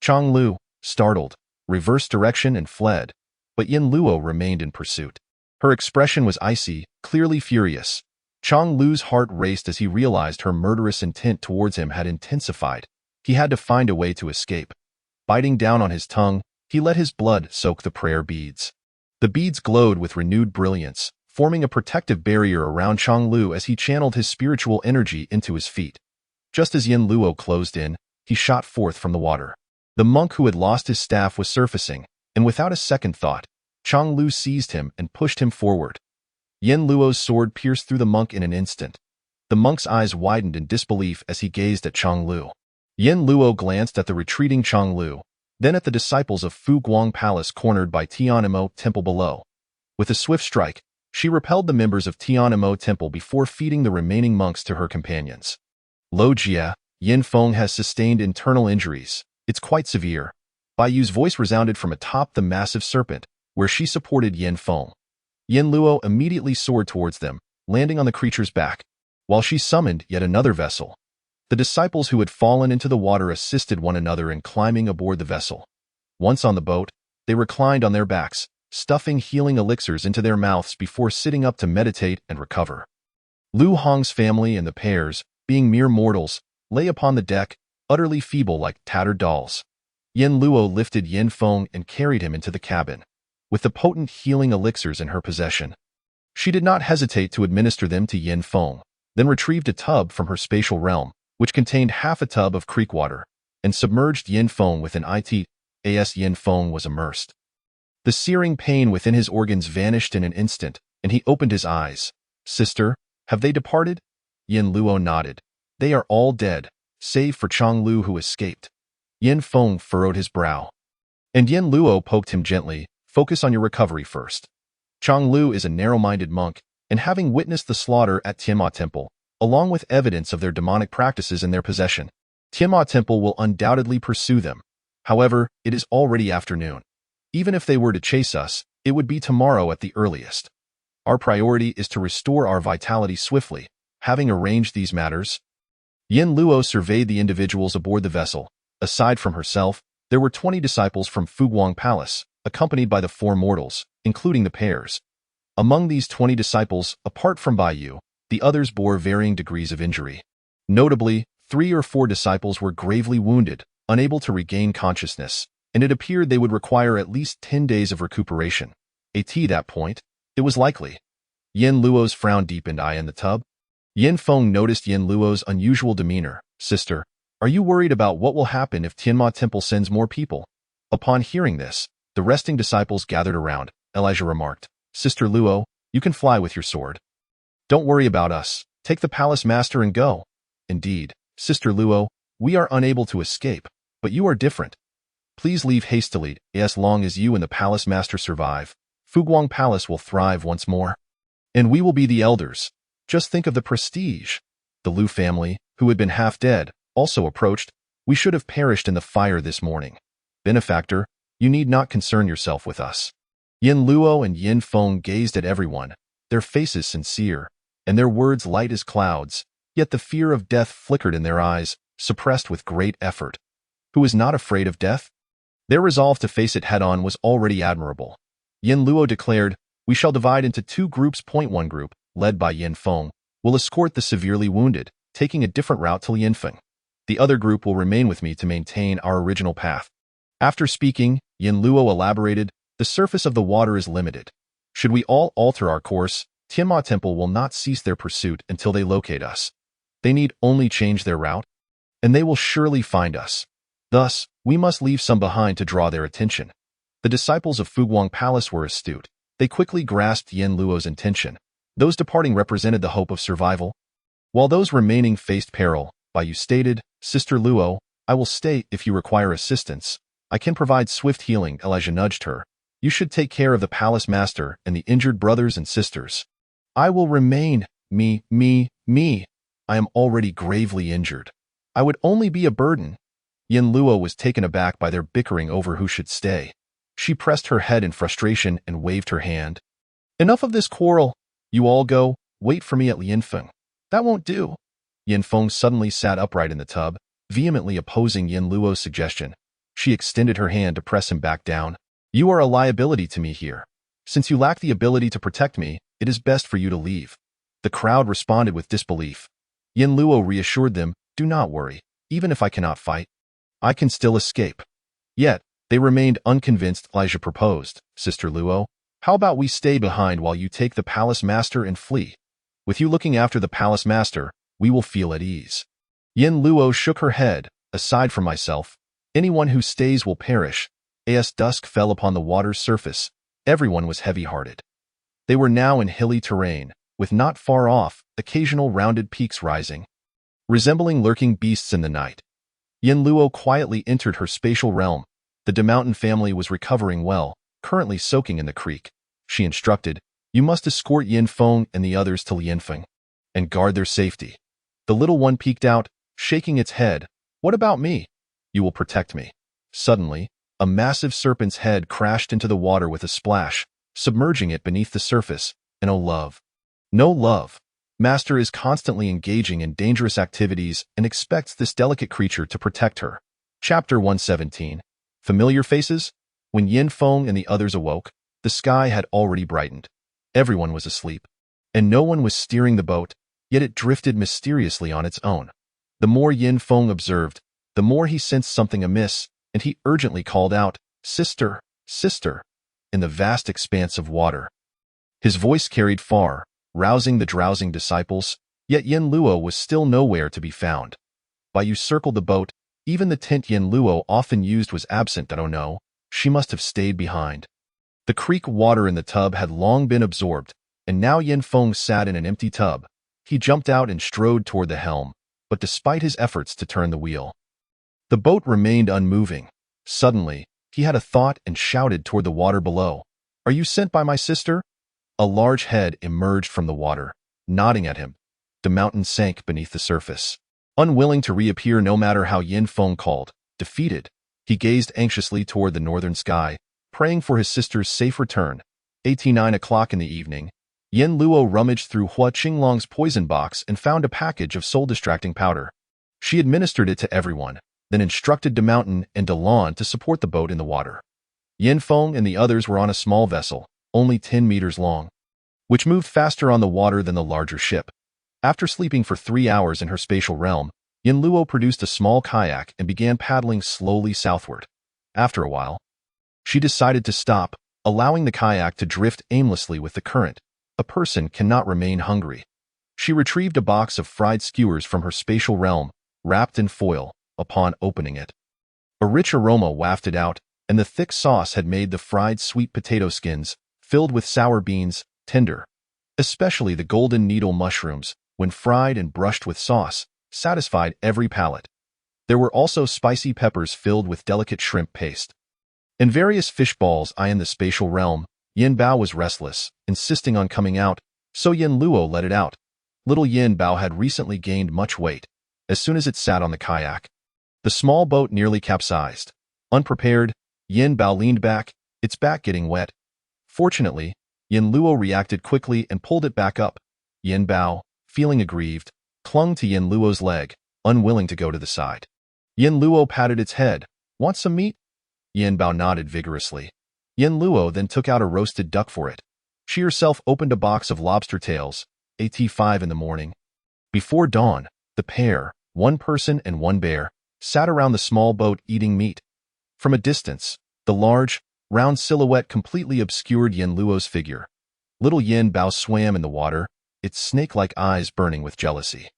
Chang Lu, startled, reversed direction and fled, but Yin Luo remained in pursuit. Her expression was icy, clearly furious. Chang Lu's heart raced as he realized her murderous intent towards him had intensified. He had to find a way to escape. Biting down on his tongue, he let his blood soak the prayer beads. The beads glowed with renewed brilliance, forming a protective barrier around Chang Lu as he channeled his spiritual energy into his feet. Just as Yin Luo closed in, he shot forth from the water. The monk who had lost his staff was surfacing, and without a second thought, Chang Lu seized him and pushed him forward. Yin Luo's sword pierced through the monk in an instant. The monk's eyes widened in disbelief as he gazed at Chang Lu. Yin Luo glanced at the retreating Chang Lu, then at the disciples of Fu Guang Palace cornered by Tianmo Temple below. With a swift strike, she repelled the members of Tianmo Temple before feeding the remaining monks to her companions. Lo Jia, Yin Feng has sustained internal injuries. It's quite severe. Bayu's voice resounded from atop the massive serpent, where she supported Yin Feng. Yin Luo immediately soared towards them, landing on the creature's back, while she summoned yet another vessel. The disciples who had fallen into the water assisted one another in climbing aboard the vessel. Once on the boat, they reclined on their backs, stuffing healing elixirs into their mouths before sitting up to meditate and recover. Lu Hong's family and the pairs, being mere mortals, lay upon the deck, utterly feeble like tattered dolls. Yin Luo lifted Yin Feng and carried him into the cabin, with the potent healing elixirs in her possession. She did not hesitate to administer them to Yin Feng, then retrieved a tub from her spatial realm, which contained half a tub of creek water, and submerged Yin Feng within it. As Yin Feng was immersed, the searing pain within his organs vanished in an instant, and he opened his eyes. Sister, have they departed? Yin Luo nodded. They are all dead, save for Chang Lu who escaped. Yin Feng furrowed his brow. And Yin Luo poked him gently. Focus on your recovery first. Chang Lu is a narrow-minded monk, and having witnessed the slaughter at Tianma Temple, along with evidence of their demonic practices in their possession, Tianma Temple will undoubtedly pursue them. However, it is already afternoon. Even if they were to chase us, it would be tomorrow at the earliest. Our priority is to restore our vitality swiftly. Having arranged these matters, Yin Luo surveyed the individuals aboard the vessel. Aside from herself, there were 20 disciples from Fuguang Palace, accompanied by the 4 mortals, including the pairs. Among these 20 disciples, apart from Baiyu, the others bore varying degrees of injury. Notably, 3 or 4 disciples were gravely wounded, unable to regain consciousness, and it appeared they would require at least 10 days of recuperation. At that point, it was likely. Yin Luo's frown deepened. I in the tub? Yin Feng noticed Yin Luo's unusual demeanor. Sister, are you worried about what will happen if Tianma Temple sends more people? Upon hearing this, the resting disciples gathered around. Elijah remarked, Sister Luo, you can fly with your sword. Don't worry about us. Take the palace master and go. Indeed, Sister Luo, we are unable to escape, but you are different. Please leave hastily. As long as you and the palace master survive, Fuguang Palace will thrive once more. And we will be the elders. Just think of the prestige. The Lu family, who had been half dead, also approached. We should have perished in the fire this morning. Benefactor, you need not concern yourself with us. Yin Luo and Yin Feng gazed at everyone, their faces sincere, and their words light as clouds, yet the fear of death flickered in their eyes, suppressed with great effort. Who is not afraid of death? Their resolve to face it head-on was already admirable. Yin Luo declared, we shall divide into 2 groups. One group, led by Yin Feng, will escort the severely wounded, taking a different route to Lianfeng. The other group will remain with me to maintain our original path. After speaking, Yin Luo elaborated, the surface of the water is limited. Should we all alter our course, Tianma Temple will not cease their pursuit until they locate us. They need only change their route, and they will surely find us. Thus, we must leave some behind to draw their attention. The disciples of Fuguang Palace were astute. They quickly grasped Yin Luo's intention. Those departing represented the hope of survival, while those remaining faced peril. Baiyu stated, Sister Luo, I will stay if you require assistance. I can provide swift healing. Elijah nudged her. You should take care of the palace master and the injured brothers and sisters. I will remain. Me. I am already gravely injured. I would only be a burden. Yin Luo was taken aback by their bickering over who should stay. She pressed her head in frustration and waved her hand. Enough of this quarrel. You all go, wait for me at Lianfeng. That won't do. Yin Feng suddenly sat upright in the tub, vehemently opposing Yin Luo's suggestion. She extended her hand to press him back down. You are a liability to me here. Since you lack the ability to protect me, it is best for you to leave. The crowd responded with disbelief. Yin Luo reassured them, do not worry, even if I cannot fight, I can still escape. Yet, they remained unconvinced. Elijah proposed, Sister Luo, how about we stay behind while you take the palace master and flee? With you looking after the palace master, we will feel at ease. Yin Luo shook her head. Aside from myself, anyone who stays will perish. As dusk fell upon the water's surface, everyone was heavy-hearted. They were now in hilly terrain, with not far off, occasional rounded peaks rising, resembling lurking beasts in the night. Yin Luo quietly entered her spatial realm. The De Mountain family was recovering well, currently soaking in the creek. She instructed, you must escort Yin Feng and the others to Lianfeng, and guard their safety. The little one peeked out, shaking its head. What about me? You will protect me. Suddenly, a massive serpent's head crashed into the water with a splash, submerging it beneath the surface. And oh love. No love. Master is constantly engaging in dangerous activities and expects this delicate creature to protect her. Chapter 117. Familiar faces? When Yin Feng and the others awoke, The sky had already brightened. Everyone was asleep, and no one was steering the boat, yet it drifted mysteriously on its own. The more Yin Feng observed, the more he sensed something amiss, and he urgently called out, "Sister, sister," in the vast expanse of water. His voice carried far, rousing the drowsing disciples, yet Yin Luo was still nowhere to be found. By you circled the boat, even the tent Yin Luo often used was absent. I don't know, she must have stayed behind. The creek water in the tub had long been absorbed, and now Yin Feng sat in an empty tub. He jumped out and strode toward the helm, but despite his efforts to turn the wheel, the boat remained unmoving. Suddenly, he had a thought and shouted toward the water below. "Are you sent by my sister?" A large head emerged from the water, nodding at him. The mountain sank beneath the surface. Unwilling to reappear no matter how Yin Feng called, defeated, he gazed anxiously toward the northern sky, praying for his sister's safe return. 9 o'clock in the evening, Yin Luo rummaged through Hua Qinglong's poison box and found a package of soul-distracting powder. She administered it to everyone, then instructed De Mountain and De Lon to support the boat in the water. Yin Feng and the others were on a small vessel, only 10 meters long, which moved faster on the water than the larger ship. After sleeping for 3 hours in her spatial realm, Yin Luo produced a small kayak and began paddling slowly southward. After a while, she decided to stop, allowing the kayak to drift aimlessly with the current. A person cannot remain hungry. She retrieved a box of fried skewers from her spatial realm, wrapped in foil. Upon opening it, a rich aroma wafted out, and the thick sauce had made the fried sweet potato skins, filled with sour beans, tender. Especially the golden needle mushrooms, when fried and brushed with sauce, satisfied every palate. There were also spicy peppers filled with delicate shrimp paste. And various fish balls. In the spatial realm, Yin Bao was restless, insisting on coming out, so Yin Luo let it out. Little Yin Bao had recently gained much weight. As soon as it sat on the kayak, the small boat nearly capsized. Unprepared, Yin Bao leaned back, its back getting wet. Fortunately, Yin Luo reacted quickly and pulled it back up. Yin Bao, feeling aggrieved, clung to Yin Luo's leg, unwilling to go to the side. Yin Luo patted its head. "Want some meat?" Yin Bao nodded vigorously. Yin Luo then took out a roasted duck for it. She herself opened a box of lobster tails, at 5 in the morning. Before dawn, the pair, one person and one bear, sat around the small boat eating meat. From a distance, the large, round silhouette completely obscured Yin Luo's figure. Little Yin Bao swam in the water, its snake-like eyes burning with jealousy.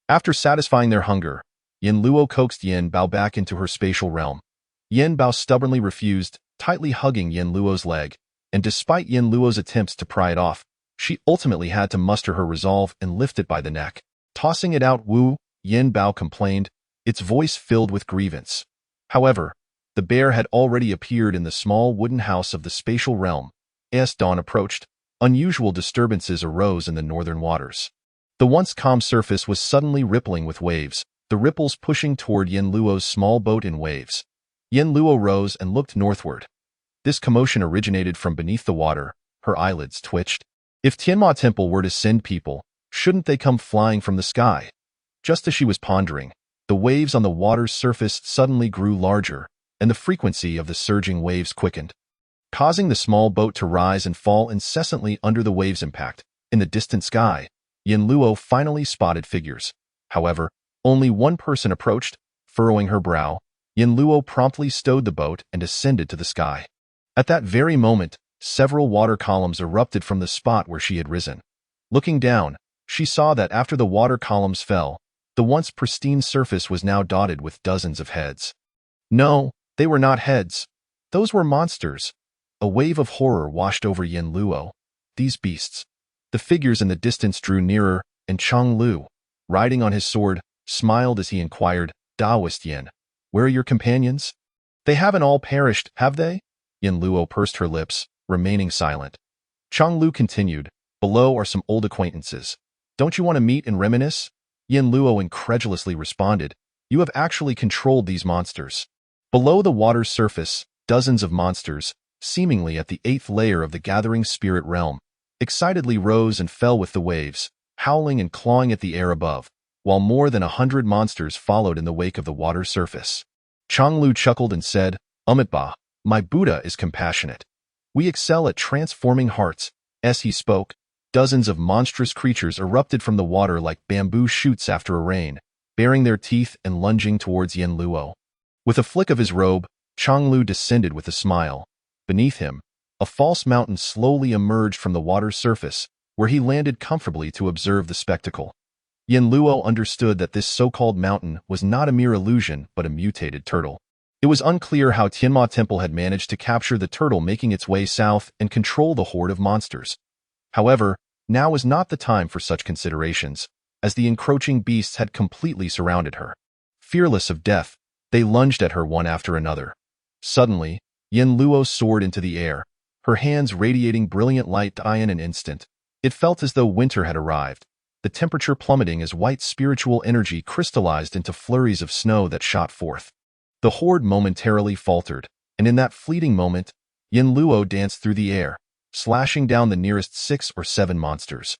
After satisfying their hunger, Yin Luo coaxed Yin Bao back into her spatial realm. Yin Bao stubbornly refused, tightly hugging Yin Luo's leg, and despite Yin Luo's attempts to pry it off, she ultimately had to muster her resolve and lift it by the neck. Tossing it out, "Woo," Yin Bao complained, its voice filled with grievance. However, the bear had already appeared in the small wooden house of the spatial realm. As dawn approached, unusual disturbances arose in the northern waters. The once calm surface was suddenly rippling with waves, the ripples pushing toward Yin Luo's small boat in waves. Yin Luo rose and looked northward. This commotion originated from beneath the water. Her eyelids twitched. If Tianma Temple were to send people, shouldn't they come flying from the sky? Just as she was pondering, the waves on the water's surface suddenly grew larger, and the frequency of the surging waves quickened, causing the small boat to rise and fall incessantly under the waves' impact. In the distant sky, Yin Luo finally spotted figures. However, only one person approached. Furrowing her brow, Yin Luo promptly stowed the boat and ascended to the sky. At that very moment, several water columns erupted from the spot where she had risen. Looking down, she saw that after the water columns fell, the once pristine surface was now dotted with dozens of heads. No, they were not heads. Those were monsters. A wave of horror washed over Yin Luo. These beasts. The figures in the distance drew nearer, and Chang Lu, riding on his sword, smiled as he inquired, "Taoist Yin, where are your companions? They haven't all perished, have they?" Yin Luo pursed her lips, remaining silent. Chang Lu continued, "Below are some old acquaintances. Don't you want to meet and reminisce?" Yin Luo incredulously responded, "You have actually controlled these monsters." Below the water's surface, dozens of monsters, seemingly at the 8th layer of the gathering spirit realm, excitedly rose and fell with the waves, howling and clawing at the air above, while more than 100 monsters followed in the wake of the water's surface. Chang Lu chuckled and said, "Amitabha, my Buddha is compassionate. We excel at transforming hearts. As he spoke, dozens of monstrous creatures erupted from the water like bamboo shoots after a rain, baring their teeth and lunging towards Yin Luo. With a flick of his robe, Changlu descended with a smile. Beneath him, a false mountain slowly emerged from the water's surface, where he landed comfortably to observe the spectacle. Yin Luo understood that this so-called mountain was not a mere illusion but a mutated turtle. It was unclear how Tianma Temple had managed to capture the turtle making its way south and control the horde of monsters. However, now was not the time for such considerations, as the encroaching beasts had completely surrounded her. Fearless of death, they lunged at her one after another. Suddenly, Yin Luo soared into the air, her hands radiating brilliant light. In an instant, it felt as though winter had arrived, the temperature plummeting as white spiritual energy crystallized into flurries of snow that shot forth. The horde momentarily faltered, and in that fleeting moment, Yin Luo danced through the air, slashing down the nearest 6 or 7 monsters.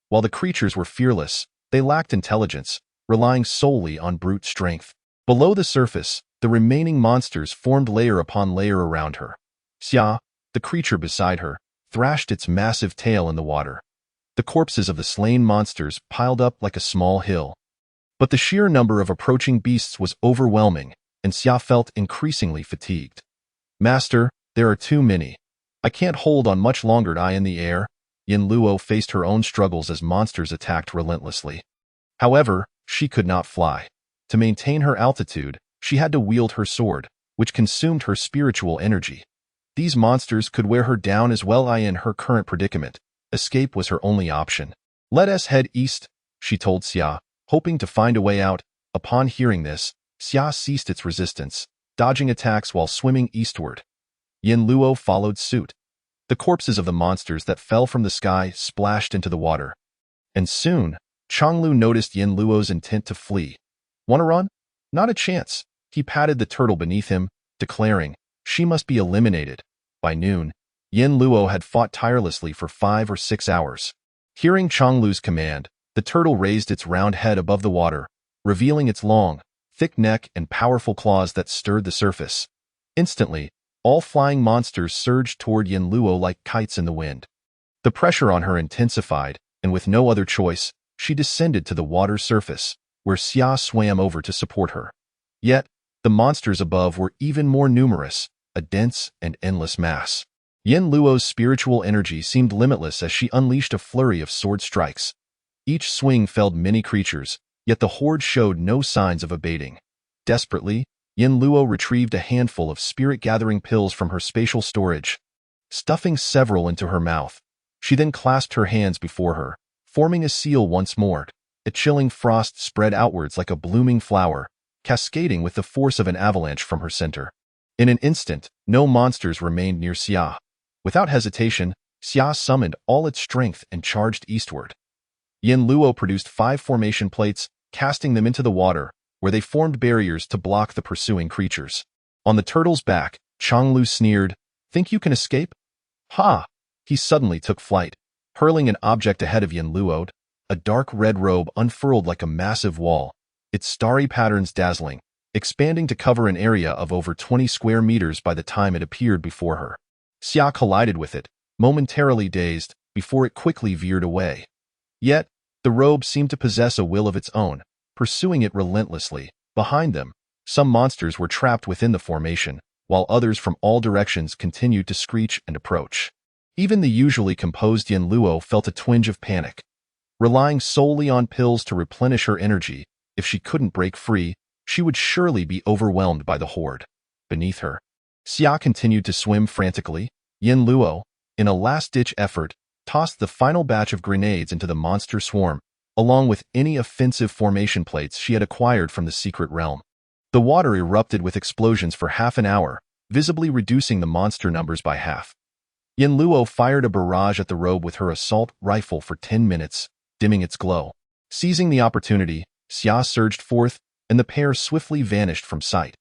While the creatures were fearless, they lacked intelligence, relying solely on brute strength. Below the surface, the remaining monsters formed layer upon layer around her. Xia, the creature beside her, thrashed its massive tail in the water. The corpses of the slain monsters piled up like a small hill. But the sheer number of approaching beasts was overwhelming, and Xia felt increasingly fatigued. Master, there are too many. I can't hold on much longer. In the air, Yin Luo faced her own struggles as monsters attacked relentlessly. However, she could not fly. To maintain her altitude, she had to wield her sword, which consumed her spiritual energy. These monsters could wear her down as well. In her current predicament, escape was her only option. Let us head east, she told Xia, hoping to find a way out. Upon hearing this, Xia ceased its resistance, dodging attacks while swimming eastward. Yin Luo followed suit. The corpses of the monsters that fell from the sky splashed into the water. And soon, Changlu noticed Yin Luo's intent to flee. "Wanna run? Not a chance." He patted the turtle beneath him, declaring, "She must be eliminated." By noon, Yin Luo had fought tirelessly for 5 or 6 hours. Hearing Changlu's command, the turtle raised its round head above the water, revealing its long, thick neck and powerful claws that stirred the surface. Instantly, all flying monsters surged toward Yin Luo like kites in the wind. The pressure on her intensified, and with no other choice, she descended to the water's surface, where Xia swam over to support her. Yet, the monsters above were even more numerous, a dense and endless mass. Yin Luo's spiritual energy seemed limitless as she unleashed a flurry of sword strikes. Each swing felled many creatures, yet the horde showed no signs of abating. Desperately, Yin Luo retrieved a handful of spirit-gathering pills from her spatial storage. Stuffing several into her mouth, she then clasped her hands before her, forming a seal once more. A chilling frost spread outwards like a blooming flower, cascading with the force of an avalanche from her center. In an instant, no monsters remained near Xia. Without hesitation, Xia summoned all its strength and charged eastward. Yin Luo produced 5 formation plates, casting them into the water, where they formed barriers to block the pursuing creatures. On the turtle's back, Changlu sneered, "Think you can escape?" "Ha!" He suddenly took flight, hurling an object ahead of Yin Luo. A dark red robe unfurled like a massive wall, its starry patterns dazzling, expanding to cover an area of over 20 square meters by the time it appeared before her. Xia collided with it, momentarily dazed, before it quickly veered away. Yet, the robe seemed to possess a will of its own, pursuing it relentlessly. Behind them, some monsters were trapped within the formation, while others from all directions continued to screech and approach. Even the usually composed Yin Luo felt a twinge of panic. Relying solely on pills to replenish her energy, if she couldn't break free, she would surely be overwhelmed by the horde. Beneath her, Xia continued to swim frantically. Yin Luo, in a last-ditch effort, tossed the final batch of grenades into the monster swarm, along with any offensive formation plates she had acquired from the secret realm. The water erupted with explosions for half an hour, visibly reducing the monster numbers by half. Yin Luo fired a barrage at the robe with her assault rifle for 10 minutes, dimming its glow. Seizing the opportunity, Xia surged forth, and the pair swiftly vanished from sight.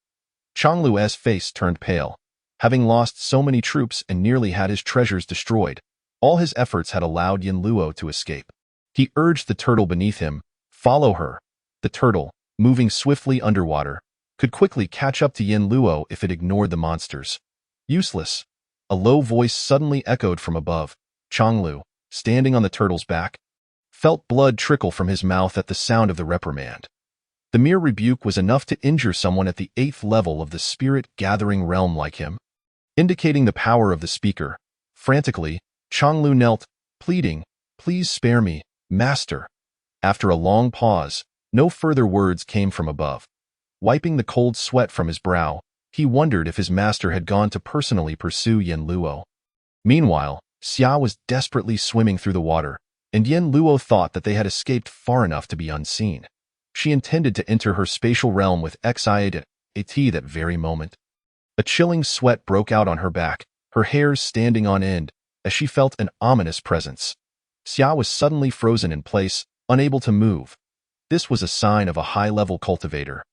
Changlu's face turned pale. Having lost so many troops and nearly had his treasures destroyed, all his efforts had allowed Yin Luo to escape. He urged the turtle beneath him, "Follow her." The turtle, moving swiftly underwater, could quickly catch up to Yin Luo if it ignored the monsters. Useless. A low voice suddenly echoed from above. Changlu, standing on the turtle's back, felt blood trickle from his mouth at the sound of the reprimand. The mere rebuke was enough to injure someone at the 8th level of the spirit-gathering realm like him. Indicating the power of the speaker, frantically, Changlu knelt, pleading, "Please spare me, master." After a long pause, no further words came from above. Wiping the cold sweat from his brow, he wondered if his master had gone to personally pursue Yin Luo. Meanwhile, Xia was desperately swimming through the water, and Yin Luo thought that they had escaped far enough to be unseen. She intended to enter her spatial realm with Xiat that very moment. A chilling sweat broke out on her back, her hairs standing on end, as she felt an ominous presence. Xia was suddenly frozen in place, unable to move. This was a sign of a high-level cultivator.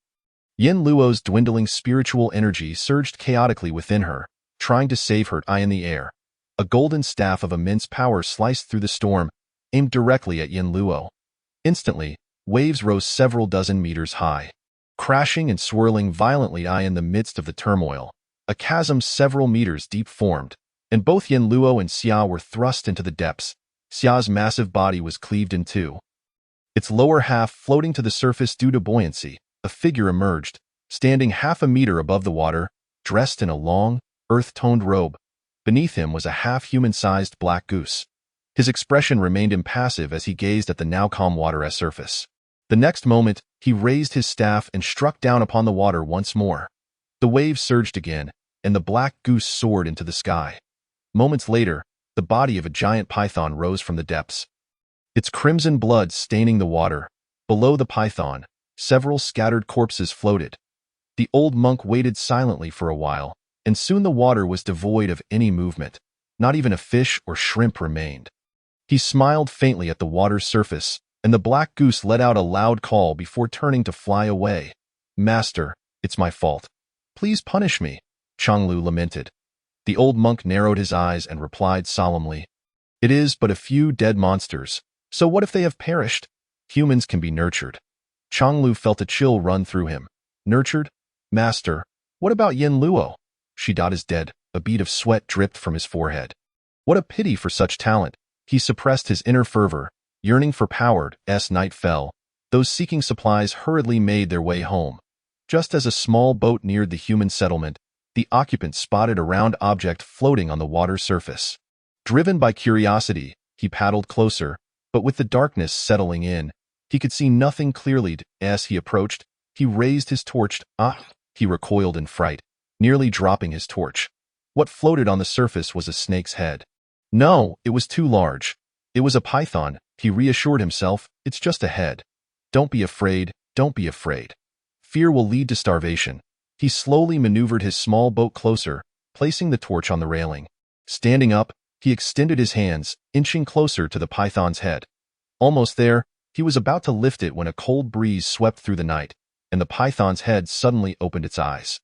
Yin Luo's dwindling spiritual energy surged chaotically within her, trying to save her eye in the air. A golden staff of immense power sliced through the storm, aimed directly at Yin Luo. Instantly, waves rose several dozen meters high. Crashing and swirling violently in the midst of the turmoil, a chasm several meters deep formed, and both Yin Luo and Xia were thrust into the depths. Xia's massive body was cleaved in two. Its lower half floating to the surface due to buoyancy, a figure emerged, standing half a meter above the water, dressed in a long, earth-toned robe. Beneath him was a half-human-sized black goose. His expression remained impassive as he gazed at the now calm water surface. The next moment, he raised his staff and struck down upon the water once more. The waves surged again, and the black goose soared into the sky. Moments later, the body of a giant python rose from the depths, its crimson blood staining the water. Below the python, several scattered corpses floated. The old monk waited silently for a while, and soon the water was devoid of any movement. Not even a fish or shrimp remained. He smiled faintly at the water's surface, and the black goose let out a loud call before turning to fly away. "Master, it's my fault. Please punish me," Changlu lamented. The old monk narrowed his eyes and replied solemnly, "It is but a few dead monsters, so what if they have perished? Humans can be nurtured." Changlu felt a chill run through him. "Nurtured? Master, what about Yin Luo?" Shidata is dead. A bead of sweat dripped from his forehead. What a pity for such talent. He suppressed his inner fervor, yearning for power. As night fell, those seeking supplies hurriedly made their way home. Just as a small boat neared the human settlement, the occupant spotted a round object floating on the water's surface. Driven by curiosity, he paddled closer, but with the darkness settling in, he could see nothing clearly. As he approached, he raised his torch. He recoiled in fright, nearly dropping his torch. What floated on the surface was a snake's head. No, it was too large. It was a python, he reassured himself. It's just a head. Don't be afraid, don't be afraid. Fear will lead to starvation. He slowly maneuvered his small boat closer, placing the torch on the railing. Standing up, he extended his hands, inching closer to the python's head. Almost there, he was about to lift it when a cold breeze swept through the night, and the python's head suddenly opened its eyes.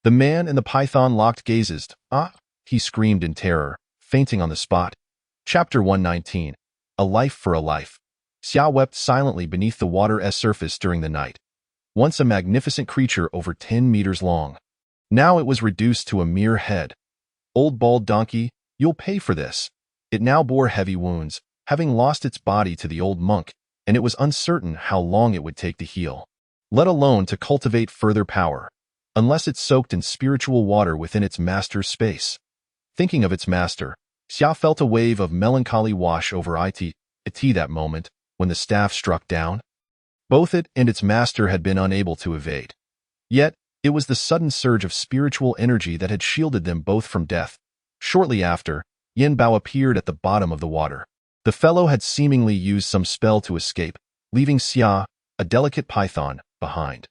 The man and the python locked gazes. He screamed in terror, fainting on the spot. Chapter 119. A Life for a Life. Xia wept silently beneath the water's surface during the night. Once a magnificent creature over 10 meters long. Now it was reduced to a mere head. Old bald donkey, you'll pay for this. It now bore heavy wounds, having lost its body to the old monk, and it was uncertain how long it would take to heal, let alone to cultivate further power, unless it soaked in spiritual water within its master's space. Thinking of its master, Xia felt a wave of melancholy wash over it that moment, when the staff struck down. Both it and its master had been unable to evade. Yet, it was the sudden surge of spiritual energy that had shielded them both from death. Shortly after, Yin Bao appeared at the bottom of the water. The fellow had seemingly used some spell to escape, leaving Xia, a delicate python, behind.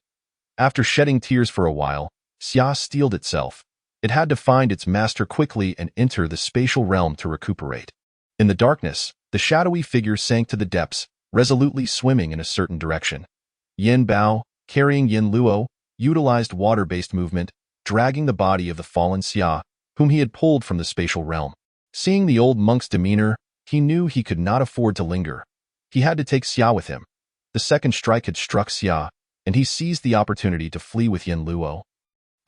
After shedding tears for a while, Xia steeled itself. It had to find its master quickly and enter the spatial realm to recuperate. In the darkness, the shadowy figure sank to the depths, resolutely swimming in a certain direction. Yin Bao, carrying Yin Luo, utilized water-based movement, dragging the body of the fallen Xia, whom he had pulled from the spatial realm. Seeing the old monk's demeanor, he knew he could not afford to linger. He had to take Xia with him. The second strike had struck Xia, and he seized the opportunity to flee with Yin Luo.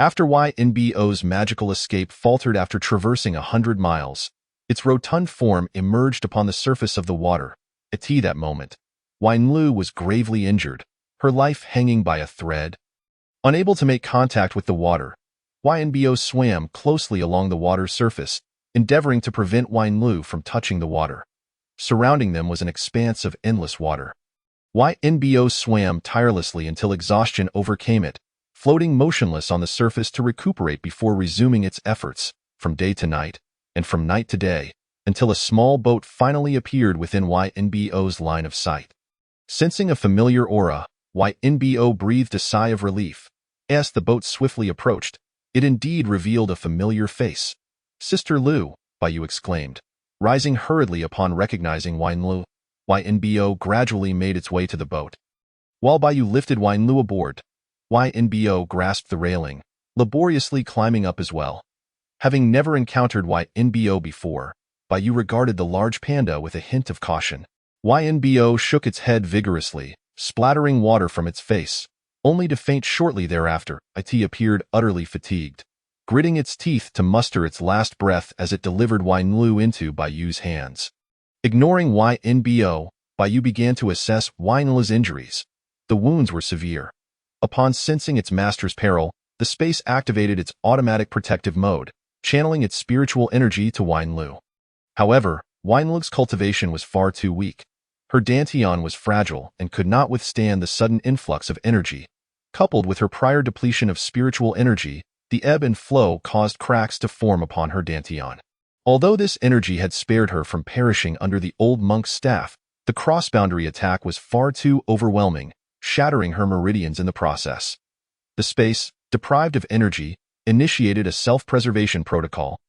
After YNBO's magical escape faltered after traversing 100 miles, its rotund form emerged upon the surface of the water. At that moment, Wanlu was gravely injured, her life hanging by a thread. Unable to make contact with the water, YNBO swam closely along the water's surface, endeavoring to prevent Wanlu from touching the water. Surrounding them was an expanse of endless water. YNBO swam tirelessly until exhaustion overcame it, floating motionless on the surface to recuperate before resuming its efforts, from day to night, and from night to day, until a small boat finally appeared within YNBO's line of sight. Sensing a familiar aura, YNBO breathed a sigh of relief. As the boat swiftly approached, it indeed revealed a familiar face. "Sister Lu," Bayu exclaimed, rising hurriedly upon recognizing Wanlu. YNBO gradually made its way to the boat. While Bayu lifted Wanlu aboard, YNBO grasped the railing, laboriously climbing up as well. Having never encountered YNBO before, Bayu regarded the large panda with a hint of caution. YNBO shook its head vigorously, splattering water from its face, only to faint shortly thereafter. It appeared utterly fatigued, gritting its teeth to muster its last breath as it delivered Wanlu into Bayu's hands. Ignoring YNBO, Bayu began to assess Wanlu's injuries. The wounds were severe. Upon sensing its master's peril, the space activated its automatic protective mode, channeling its spiritual energy to Wanlu. However, Wanlu's cultivation was far too weak. Her dantian was fragile and could not withstand the sudden influx of energy. Coupled with her prior depletion of spiritual energy, the ebb and flow caused cracks to form upon her dantian. Although this energy had spared her from perishing under the old monk's staff, the cross-boundary attack was far too overwhelming, shattering her meridians in the process. The space, deprived of energy, initiated a self-preservation protocol,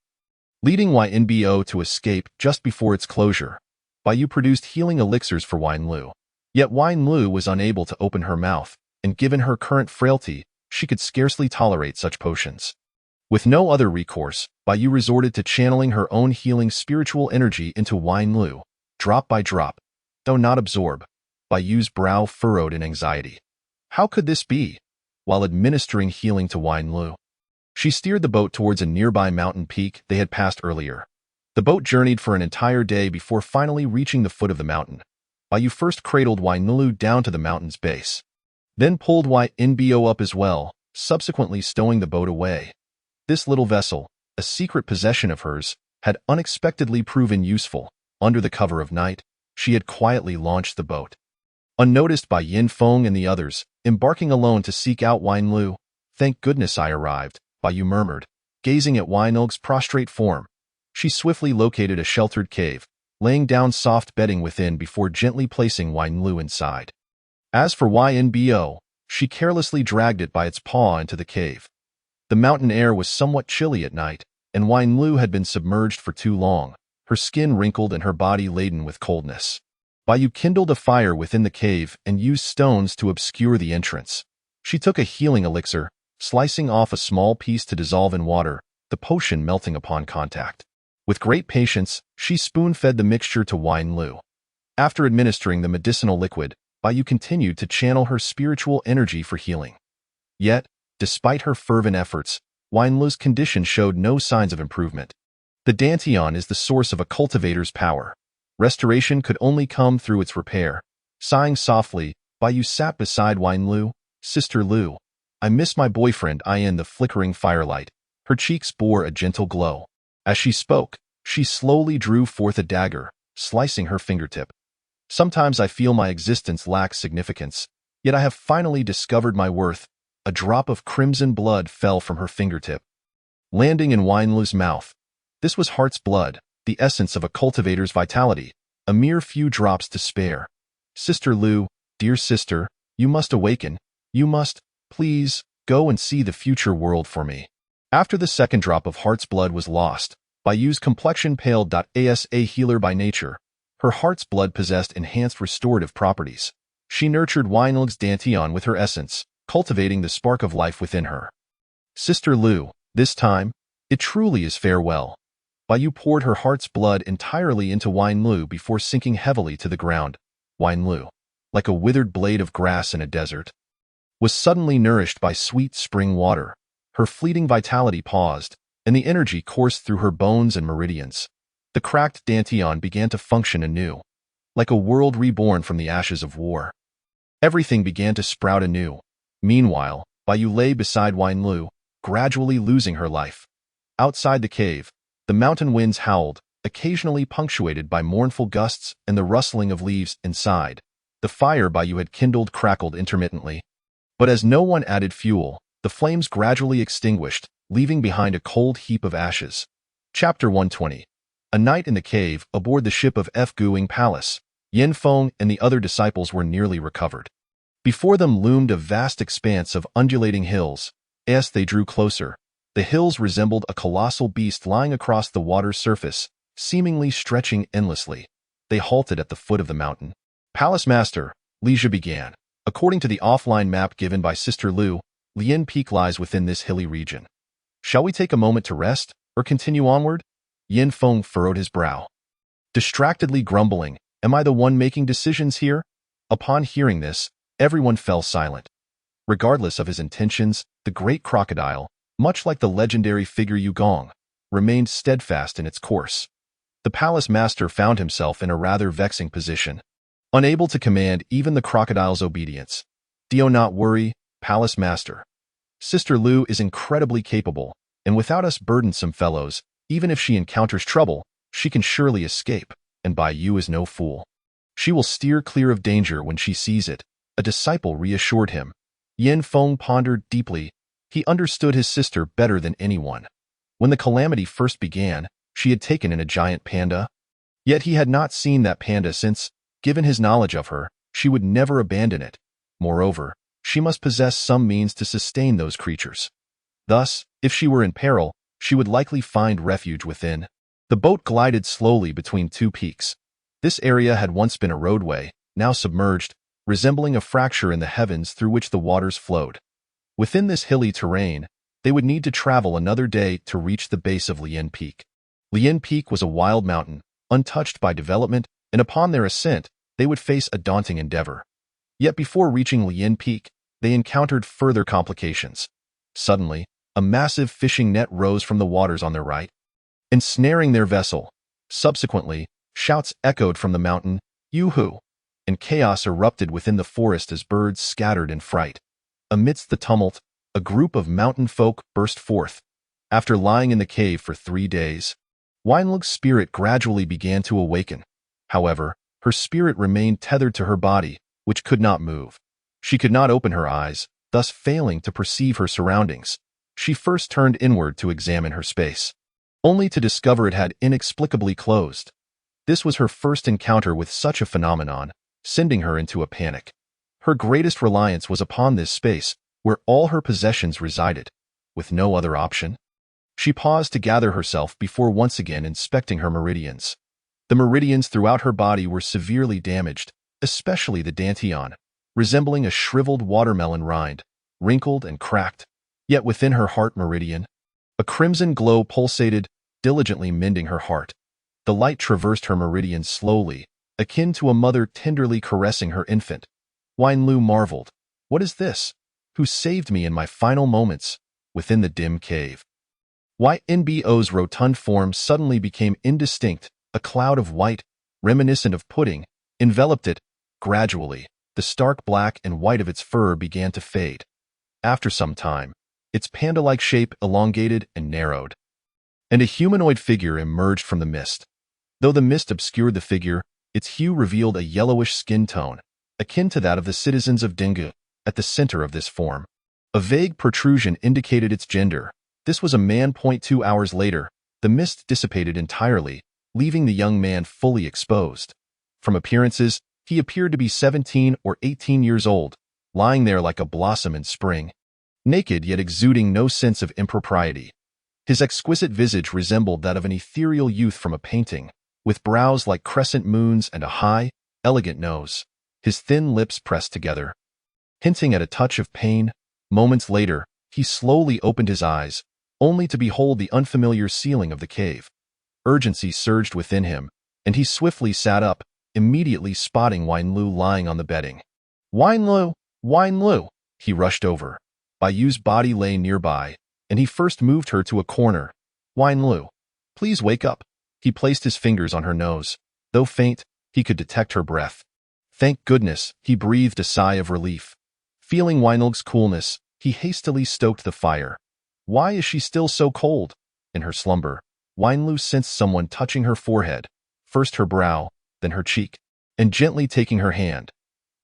leading YNBO to escape just before its closure. Bayu produced healing elixirs for Wanlu. Yet Wanlu was unable to open her mouth, and given her current frailty, she could scarcely tolerate such potions. With no other recourse, Bayu resorted to channeling her own healing spiritual energy into Wanlu, drop by drop. Though not absorb, Bayu's brow furrowed in anxiety. How could this be? While administering healing to Wanlu, she steered the boat towards a nearby mountain peak they had passed earlier. The boat journeyed for an entire day before finally reaching the foot of the mountain. Bayu first cradled Wanlu down to the mountain's base, then pulled YNBO up as well, subsequently stowing the boat away. This little vessel, a secret possession of hers, had unexpectedly proven useful. Under the cover of night, she had quietly launched the boat. Unnoticed by Yin Feng and the others, embarking alone to seek out Wanlu. "Thank goodness I arrived," Bayu murmured, gazing at Wanlu's prostrate form. She swiftly located a sheltered cave, laying down soft bedding within before gently placing Wanlu inside. As for YNBO, she carelessly dragged it by its paw into the cave. The mountain air was somewhat chilly at night, and Wanlu had been submerged for too long, her skin wrinkled and her body laden with coldness. Bayu kindled a fire within the cave and used stones to obscure the entrance. She took a healing elixir, slicing off a small piece to dissolve in water, the potion melting upon contact. With great patience, she spoon-fed the mixture to Wanlu. After administering the medicinal liquid, Bayu continued to channel her spiritual energy for healing. Yet, despite her fervent efforts, Wanlu's condition showed no signs of improvement. The dantian is the source of a cultivator's power. Restoration could only come through its repair. Sighing softly, Bayu sat beside Wanlu. "Sister Lu, I miss my boyfriend." In the flickering firelight, her cheeks bore a gentle glow. As she spoke, she slowly drew forth a dagger, slicing her fingertip. "Sometimes I feel my existence lacks significance, yet I have finally discovered my worth." A drop of crimson blood fell from her fingertip, landing in Wanlu's mouth. This was heart's blood, the essence of a cultivator's vitality, a mere few drops to spare. "Sister Lu, dear sister, you must awaken. You must, please, go and see the future world for me." After the second drop of heart's blood was lost, Bayu's complexion paled. As a healer by nature, her heart's blood possessed enhanced restorative properties. She nurtured Wanlu's dantian with her essence, cultivating the spark of life within her. "Sister Lu, this time, it truly is farewell." Bayu poured her heart's blood entirely into Wanlu before sinking heavily to the ground. Wanlu, like a withered blade of grass in a desert, was suddenly nourished by sweet spring water. Her fleeting vitality paused, and the energy coursed through her bones and meridians. The cracked dantian began to function anew, like a world reborn from the ashes of war. Everything began to sprout anew. Meanwhile, Bai lay beside Wanlu, gradually losing her life. Outside the cave, the mountain winds howled, occasionally punctuated by mournful gusts and the rustling of leaves inside. The fire Bai had kindled crackled intermittently. But as no one added fuel, the flames gradually extinguished, leaving behind a cold heap of ashes. Chapter 120. A night in the cave aboard the ship of F. Guing Palace. Yin Feng and the other disciples were nearly recovered. Before them loomed a vast expanse of undulating hills. As they drew closer, the hills resembled a colossal beast lying across the water's surface, seemingly stretching endlessly. They halted at the foot of the mountain. Palace Master, Lija began. According to the offline map given by Sister Lu, Lian Peak lies within this hilly region. Shall we take a moment to rest, or continue onward? Yin Feng furrowed his brow. Distractedly grumbling, am I the one making decisions here? Upon hearing this, everyone fell silent. Regardless of his intentions, the great crocodile, much like the legendary figure Yugong, remained steadfast in its course. The palace master found himself in a rather vexing position, unable to command even the crocodile's obedience. Do not worry, palace master. Sister Lu is incredibly capable, and without us burdensome fellows, even if she encounters trouble, she can surely escape, and Bai Yu is no fool. She will steer clear of danger when she sees it, a disciple reassured him. Yin Feng pondered deeply. He understood his sister better than anyone. When the calamity first began, she had taken in a giant panda. Yet he had not seen that panda since, given his knowledge of her, she would never abandon it. Moreover, she must possess some means to sustain those creatures. Thus, if she were in peril, she would likely find refuge within. The boat glided slowly between two peaks. This area had once been a roadway, now submerged, resembling a fracture in the heavens through which the waters flowed. Within this hilly terrain, they would need to travel another day to reach the base of Lian Peak. Lian Peak was a wild mountain, untouched by development, and upon their ascent, they would face a daunting endeavor. Yet before reaching Lian Peak, they encountered further complications. Suddenly, a massive fishing net rose from the waters on their right, ensnaring their vessel. Subsequently, shouts echoed from the mountain, "Yoo-hoo!" and chaos erupted within the forest as birds scattered in fright. Amidst the tumult, a group of mountain folk burst forth. After lying in the cave for 3 days, Weinlug's spirit gradually began to awaken. However, her spirit remained tethered to her body, which could not move. She could not open her eyes, thus failing to perceive her surroundings. She first turned inward to examine her space, only to discover it had inexplicably closed. This was her first encounter with such a phenomenon, sending her into a panic. Her greatest reliance was upon this space, where all her possessions resided. With no other option, she paused to gather herself before once again inspecting her meridians. The meridians throughout her body were severely damaged, especially the dantian, resembling a shriveled watermelon rind, wrinkled and cracked. Yet within her heart meridian, a crimson glow pulsated, diligently mending her heart. The light traversed her meridian slowly, akin to a mother tenderly caressing her infant. Wanlu marveled. What is this? Who saved me in my final moments? Within the dim cave, Ynbo's rotund form suddenly became indistinct. A cloud of white, reminiscent of pudding, enveloped it. Gradually, the stark black and white of its fur began to fade. After some time, its panda-like shape elongated and narrowed, and a humanoid figure emerged from the mist. Though the mist obscured the figure, its hue revealed a yellowish skin tone, akin to that of the citizens of Dingu. At the center of this form, a vague protrusion indicated its gender. This was a man. 2 hours later, the mist dissipated entirely, leaving the young man fully exposed. From appearances, he appeared to be 17 or 18 years old, lying there like a blossom in spring, naked yet exuding no sense of impropriety. His exquisite visage resembled that of an ethereal youth from a painting, with brows like crescent moons and a high, elegant nose. His thin lips pressed together, hinting at a touch of pain. Moments later, he slowly opened his eyes, only to behold the unfamiliar ceiling of the cave. Urgency surged within him, and he swiftly sat up, immediately spotting Wanlu lying on the bedding. Wanlu! Wanlu! He rushed over. Bai Yu's body lay nearby, and he first moved her to a corner. Wine Lu, please wake up. He placed his fingers on her nose. Though faint, he could detect her breath. Thank goodness, he breathed a sigh of relief. Feeling Weinlug's coolness, he hastily stoked the fire. Why is she still so cold? In her slumber, Weinlu sensed someone touching her forehead, first her brow, then her cheek, and gently taking her hand.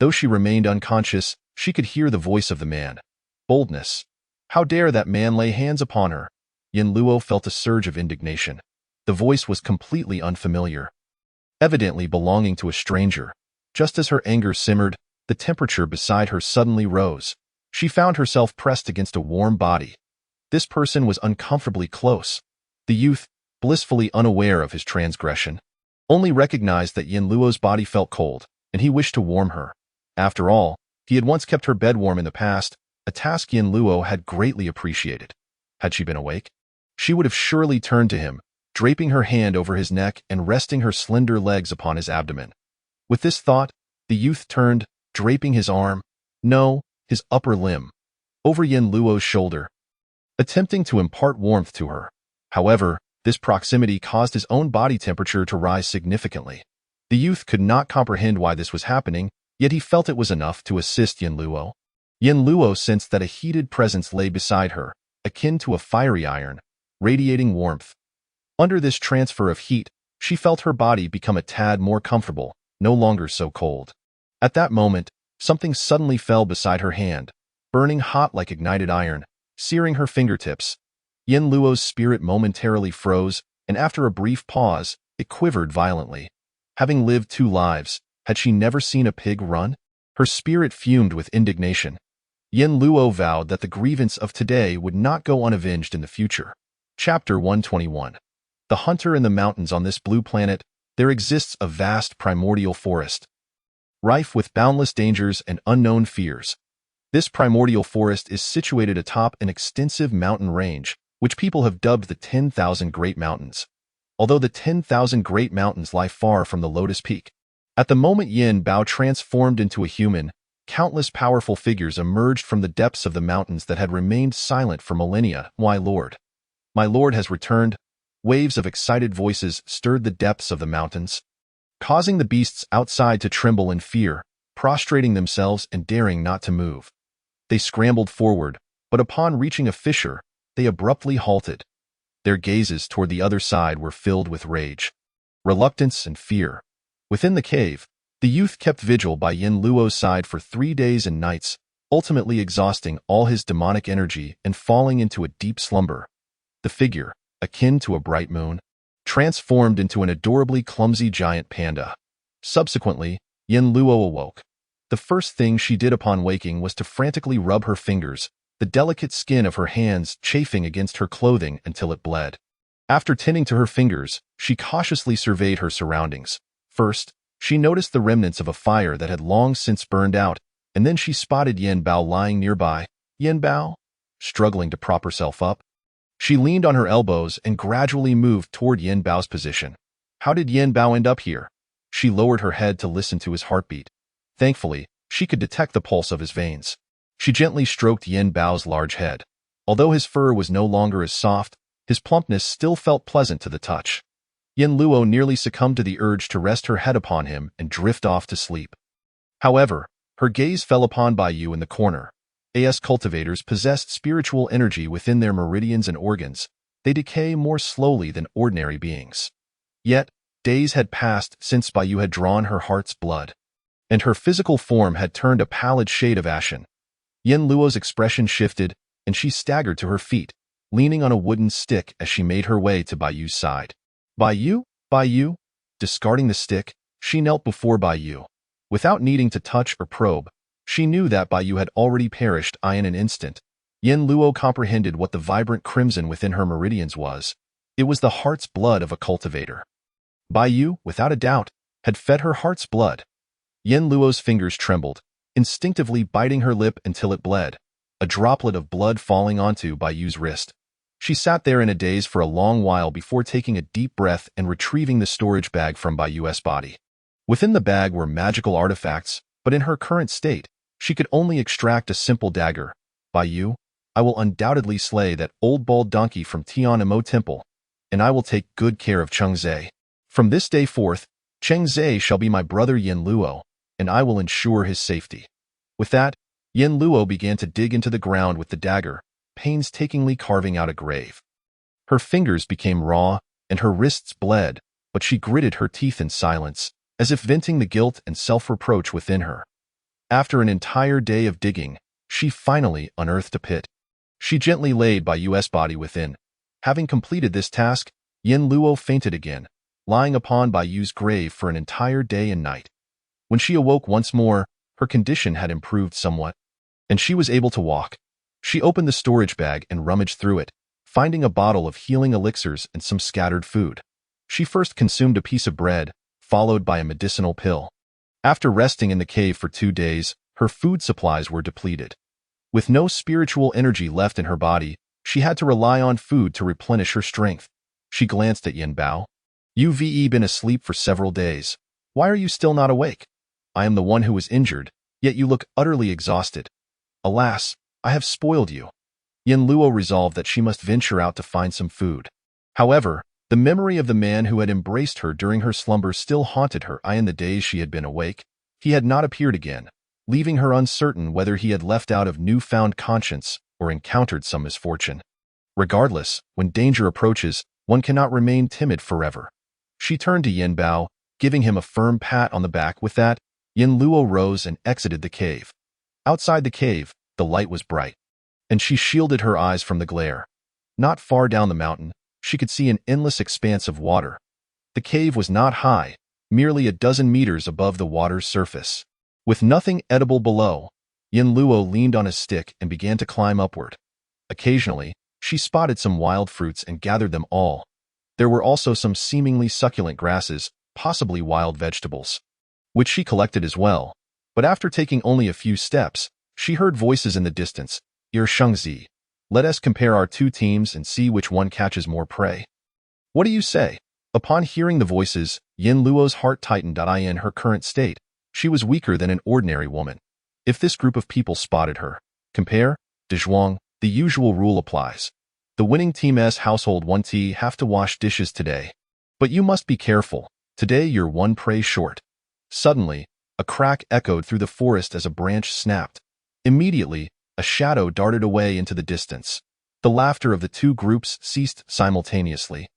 Though she remained unconscious, she could hear the voice of the man. Boldness. How dare that man lay hands upon her? Yin Luo felt a surge of indignation. The voice was completely unfamiliar, evidently belonging to a stranger. Just as her anger simmered, the temperature beside her suddenly rose. She found herself pressed against a warm body. This person was uncomfortably close. The youth, blissfully unaware of his transgression, only recognized that Yin Luo's body felt cold, and he wished to warm her. After all, he had once kept her bed warm in the past, a task Yin Luo had greatly appreciated. Had she been awake, she would have surely turned to him, draping her hand over his neck and resting her slender legs upon his abdomen. With this thought, the youth turned, draping his arm, no, his upper limb, over Yin Luo's shoulder, attempting to impart warmth to her. However, this proximity caused his own body temperature to rise significantly. The youth could not comprehend why this was happening, yet he felt it was enough to assist Yin Luo. Yin Luo sensed that a heated presence lay beside her, akin to a fiery iron, radiating warmth. Under this transfer of heat, she felt her body become a tad more comfortable, no longer so cold. At that moment, something suddenly fell beside her hand, burning hot like ignited iron, searing her fingertips. Yin Luo's spirit momentarily froze, and after a brief pause, it quivered violently. Having lived 2 lives, had she never seen a pig run? Her spirit fumed with indignation. Yin Luo vowed that the grievance of today would not go unavenged in the future. Chapter 121. The Hunter in the Mountains. On this blue planet, there exists a vast primordial forest, rife with boundless dangers and unknown fears. This primordial forest is situated atop an extensive mountain range, which people have dubbed the 10,000 Great Mountains. Although the 10,000 Great Mountains lie far from the Lotus Peak, at the moment Yin Bao transformed into a human, countless powerful figures emerged from the depths of the mountains that had remained silent for millennia. My Lord has returned. Waves of excited voices stirred the depths of the mountains, causing the beasts outside to tremble in fear, prostrating themselves and daring not to move. They scrambled forward, but upon reaching a fissure, they abruptly halted. Their gazes toward the other side were filled with rage, reluctance, and fear. Within the cave, the youth kept vigil by Yin Luo's side for 3 days and nights, ultimately exhausting all his demonic energy and falling into a deep slumber. The figure, akin to a bright moon, transformed into an adorably clumsy giant panda. Subsequently, Yin Luo awoke. The first thing she did upon waking was to frantically rub her fingers, the delicate skin of her hands chafing against her clothing until it bled. After tending to her fingers, she cautiously surveyed her surroundings. First, she noticed the remnants of a fire that had long since burned out, and then she spotted Yin Bao lying nearby. Yin Bao? Struggling to prop herself up, she leaned on her elbows and gradually moved toward Yin Bao's position. How did Yin Bao end up here? She lowered her head to listen to his heartbeat. Thankfully, she could detect the pulse of his veins. She gently stroked Yin Bao's large head. Although his fur was no longer as soft, his plumpness still felt pleasant to the touch. Yin Luo nearly succumbed to the urge to rest her head upon him and drift off to sleep. However, her gaze fell upon Bai Yu in the corner. As cultivators possess spiritual energy within their meridians and organs, they decay more slowly than ordinary beings. Yet, days had passed since Bai Yu had drawn her heart's blood, and her physical form had turned a pallid shade of ashen. Yin Luo's expression shifted, and she staggered to her feet, leaning on a wooden stick as she made her way to Bai Yu's side. Bai Yu? Bai Yu? Discarding the stick, she knelt before Bai Yu. Without needing to touch or probe, she knew that Bai Yu had already perished in an instant. Yin Luo comprehended what the vibrant crimson within her meridians was. It was the heart's blood of a cultivator. Bai Yu, without a doubt, had fed her heart's blood. Yin Luo's fingers trembled, instinctively biting her lip until it bled, a droplet of blood falling onto Bai Yu's wrist. She sat there in a daze for a long while before taking a deep breath and retrieving the storage bag from Bai Yu's body. Within the bag were magical artifacts, but in her current state, she could only extract a simple dagger. Bai Yu, I will undoubtedly slay that old bald donkey from Tian Imo Temple, and I will take good care of Cheng Zhe. From this day forth, Cheng Zhe shall be my brother Yin Luo, and I will ensure his safety." With that, Yin Luo began to dig into the ground with the dagger, painstakingly carving out a grave. Her fingers became raw, and her wrists bled, but she gritted her teeth in silence, as if venting the guilt and self-reproach within her. After an entire day of digging, she finally unearthed a pit. She gently laid Bai Yu's body within. Having completed this task, Yin Luo fainted again, lying upon Bai Yu's grave for an entire day and night. When she awoke once more, her condition had improved somewhat, and she was able to walk. She opened the storage bag and rummaged through it, finding a bottle of healing elixirs and some scattered food. She first consumed a piece of bread, followed by a medicinal pill. After resting in the cave for 2 days, her food supplies were depleted. With no spiritual energy left in her body, she had to rely on food to replenish her strength. She glanced at Yin Bao. "You've been asleep for several days. Why are you still not awake? I am the one who was injured, yet you look utterly exhausted. Alas, I have spoiled you." Yin Luo resolved that she must venture out to find some food. However, the memory of the man who had embraced her during her slumber still haunted her. In the days she had been awake, he had not appeared again, leaving her uncertain whether he had left out of newfound conscience or encountered some misfortune. Regardless, when danger approaches, one cannot remain timid forever. She turned to Yin Bao, giving him a firm pat on the back. With that, Yin Luo rose and exited the cave. Outside the cave, the light was bright, and she shielded her eyes from the glare. Not far down the mountain, she could see an endless expanse of water. The cave was not high, merely a dozen meters above the water's surface. With nothing edible below, Yin Luo leaned on his stick and began to climb upward. Occasionally, she spotted some wild fruits and gathered them all. There were also some seemingly succulent grasses, possibly wild vegetables, which she collected as well. But after taking only a few steps, she heard voices in the distance. "Shengzi, let us compare our 2 teams and see which one catches more prey. What do you say?" Upon hearing the voices, Yin Luo's heart tightened. In her current state, she was weaker than an ordinary woman. If this group of people spotted her, compare, Dezhuang, the usual rule applies. The winning team's household won't have to wash dishes today. But you must be careful. Today you're one prey short. Suddenly, a crack echoed through the forest as a branch snapped. Immediately, a shadow darted away into the distance. The laughter of the 2 groups ceased simultaneously.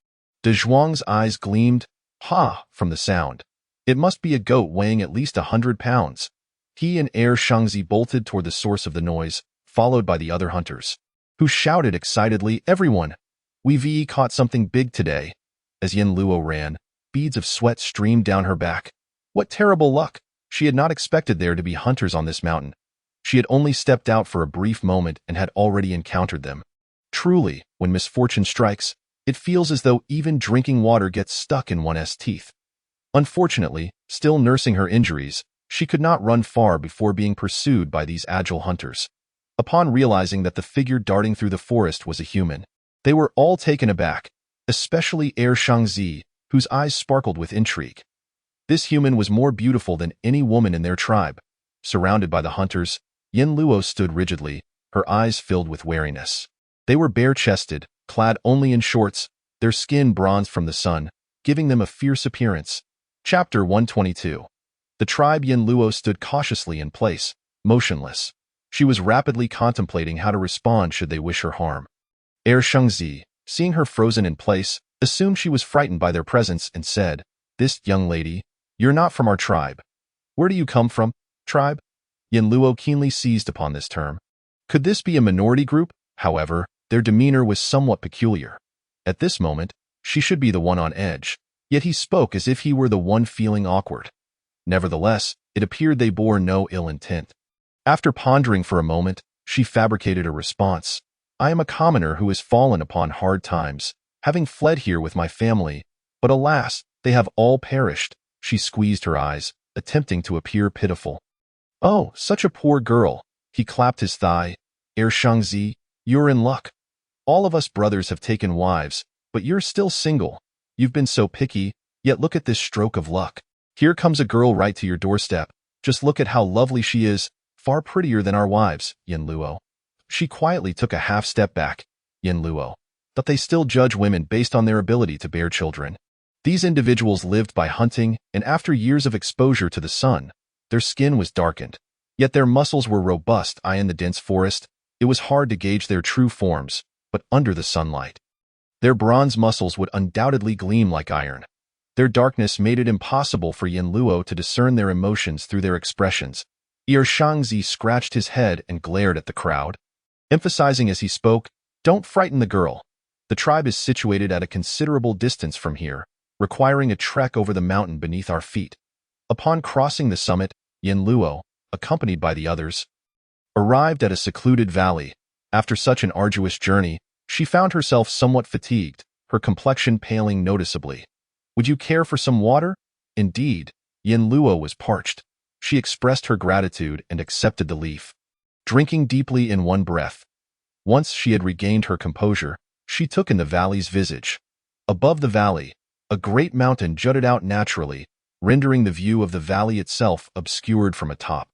Dezhuang's eyes gleamed, from the sound. It must be a goat weighing at least 100 pounds. He and Shengzi bolted toward the source of the noise, followed by the other hunters, who shouted excitedly, "Everyone! We've caught something big today." As Yin Luo ran, beads of sweat streamed down her back. What terrible luck! She had not expected there to be hunters on this mountain. She had only stepped out for a brief moment and had already encountered them. Truly, when misfortune strikes, it feels as though even drinking water gets stuck in one's teeth. Unfortunately, still nursing her injuries, she could not run far before being pursued by these agile hunters. Upon realizing that the figure darting through the forest was a human, they were all taken aback, especially Shengzi, whose eyes sparkled with intrigue. This human was more beautiful than any woman in their tribe. Surrounded by the hunters, Yin Luo stood rigidly, her eyes filled with wariness. They were bare-chested, clad only in shorts, their skin bronzed from the sun, giving them a fierce appearance. Chapter 122. The tribe. Yin Luo stood cautiously in place, motionless. She was rapidly contemplating how to respond should they wish her harm. Shengzi, seeing her frozen in place, assumed she was frightened by their presence and said, "This young lady, you're not from our tribe. Where do you come from, tribe?" Yin Luo keenly seized upon this term. Could this be a minority group? However, their demeanor was somewhat peculiar. At this moment, she should be the one on edge, yet he spoke as if he were the one feeling awkward. Nevertheless, it appeared they bore no ill intent. After pondering for a moment, she fabricated a response. "I am a commoner who has fallen upon hard times, having fled here with my family, but alas, they have all perished." She squeezed her eyes, attempting to appear pitiful. "Oh, such a poor girl." He clapped his thigh. "Shengzi, you're in luck. All of us brothers have taken wives, but you're still single. You've been so picky, yet look at this stroke of luck. Here comes a girl right to your doorstep. Just look at how lovely she is, far prettier than our wives, Yin Luo." She quietly took a half step back. Yin Luo. But they still judge women based on their ability to bear children. These individuals lived by hunting, and after years of exposure to the sun, their skin was darkened. Yet their muscles were robust. In the dense forest, it was hard to gauge their true forms, but under the sunlight, their bronze muscles would undoubtedly gleam like iron. Their darkness made it impossible for Yin Luo to discern their emotions through their expressions. Shangzi scratched his head and glared at the crowd, emphasizing as he spoke, "Don't frighten the girl. The tribe is situated at a considerable distance from here, requiring a trek over the mountain beneath our feet." Upon crossing the summit, Yin Luo, accompanied by the others, arrived at a secluded valley. After such an arduous journey, she found herself somewhat fatigued, her complexion paling noticeably. "Would you care for some water?" Indeed, Yin Luo was parched. She expressed her gratitude and accepted the leaf, drinking deeply in one breath. Once she had regained her composure, she took in the valley's visage. Above the valley, a great mountain jutted out naturally, rendering the view of the valley itself obscured from atop.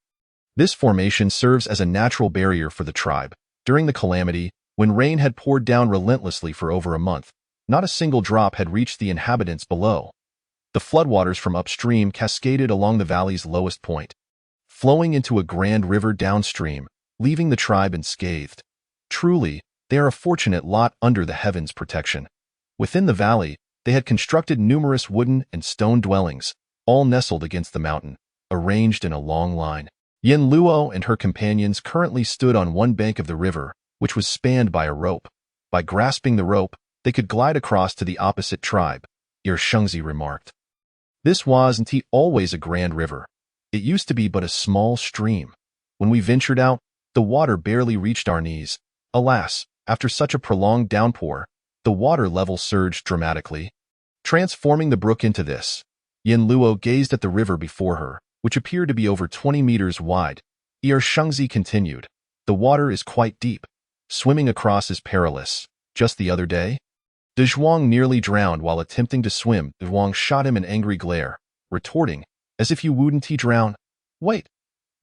This formation serves as a natural barrier for the tribe. During the calamity, when rain had poured down relentlessly for over a month, not a single drop had reached the inhabitants below. The floodwaters from upstream cascaded along the valley's lowest point, flowing into a grand river downstream, leaving the tribe unscathed. Truly, they are a fortunate lot under the heavens' protection. Within the valley, they had constructed numerous wooden and stone dwellings, all nestled against the mountain, arranged in a long line. Yin Luo and her companions currently stood on one bank of the river, which was spanned by a rope. By grasping the rope, they could glide across to the opposite tribe, Shangzi remarked. "This wasn't always a grand river. It used to be but a small stream. When we ventured out, the water barely reached our knees. Alas, after such a prolonged downpour, the water level surged dramatically, transforming the brook into this." Yin Luo gazed at the river before her, which appeared to be over 20 meters wide. Shangzi continued, "The water is quite deep. Swimming across is perilous. Just the other day, De Zhuang nearly drowned while attempting to swim." De Zhuang shot him an angry glare, retorting, "As if you wouldn't drown. Wait,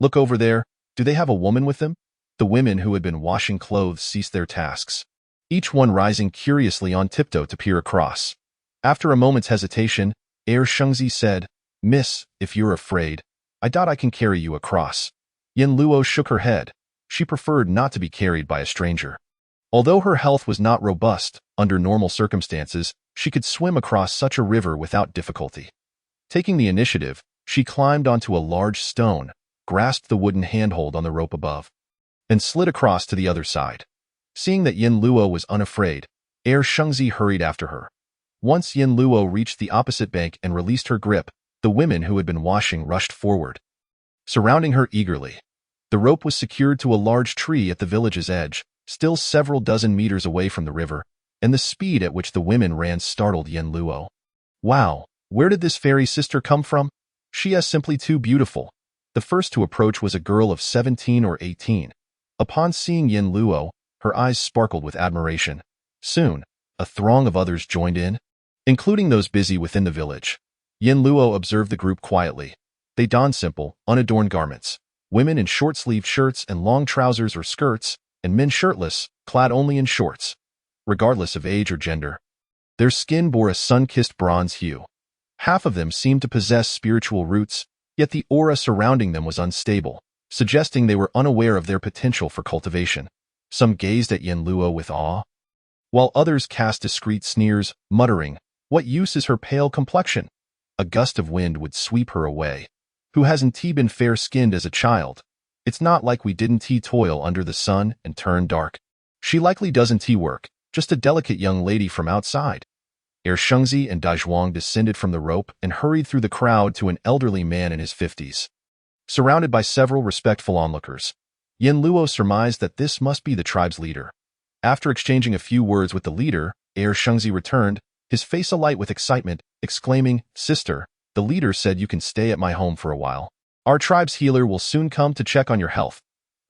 look over there. Do they have a woman with them?" The women who had been washing clothes ceased their tasks, each one rising curiously on tiptoe to peer across. After a moment's hesitation, Shangzi said, "Miss, if you're afraid, I doubt I can carry you across." Yin Luo shook her head. She preferred not to be carried by a stranger. Although her health was not robust, under normal circumstances, she could swim across such a river without difficulty. Taking the initiative, she climbed onto a large stone, grasped the wooden handhold on the rope above, and slid across to the other side. Seeing that Yin Luo was unafraid, Shangzi hurried after her. Once Yin Luo reached the opposite bank and released her grip, the women who had been washing rushed forward, surrounding her eagerly. The rope was secured to a large tree at the village's edge, still several dozen meters away from the river, and the speed at which the women ran startled Yin Luo. "Wow, where did this fairy sister come from? She is simply too beautiful." The first to approach was a girl of 17 or 18. Upon seeing Yin Luo, her eyes sparkled with admiration. Soon, a throng of others joined in, including those busy within the village. Yin Luo observed the group quietly. They donned simple, unadorned garments, women in short-sleeved shirts and long trousers or skirts, and men shirtless, clad only in shorts. Regardless of age or gender, their skin bore a sun-kissed bronze hue. Half of them seemed to possess spiritual roots, yet the aura surrounding them was unstable, suggesting they were unaware of their potential for cultivation. Some gazed at Yin Luo with awe, while others cast discreet sneers, muttering, "What use is her pale complexion? A gust of wind would sweep her away. Who hasn't been fair-skinned as a child? It's not like we didn't toil under the sun and turn dark. She likely doesn't work, just a delicate young lady from outside." Shangzi and De Zhuang descended from the rope and hurried through the crowd to an elderly man in his 50s. Surrounded by several respectful onlookers, Yin Luo surmised that this must be the tribe's leader. After exchanging a few words with the leader, Shangzi returned, his face alight with excitement, exclaiming, "Sister, the leader said you can stay at my home for a while. Our tribe's healer will soon come to check on your health.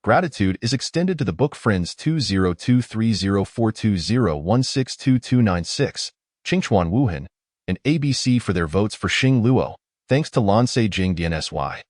Gratitude is extended to the book friends 202304201622296, Qingchuan Wuhan, and ABC for their votes for Xing Luo, thanks to Lansei Jing DNSY.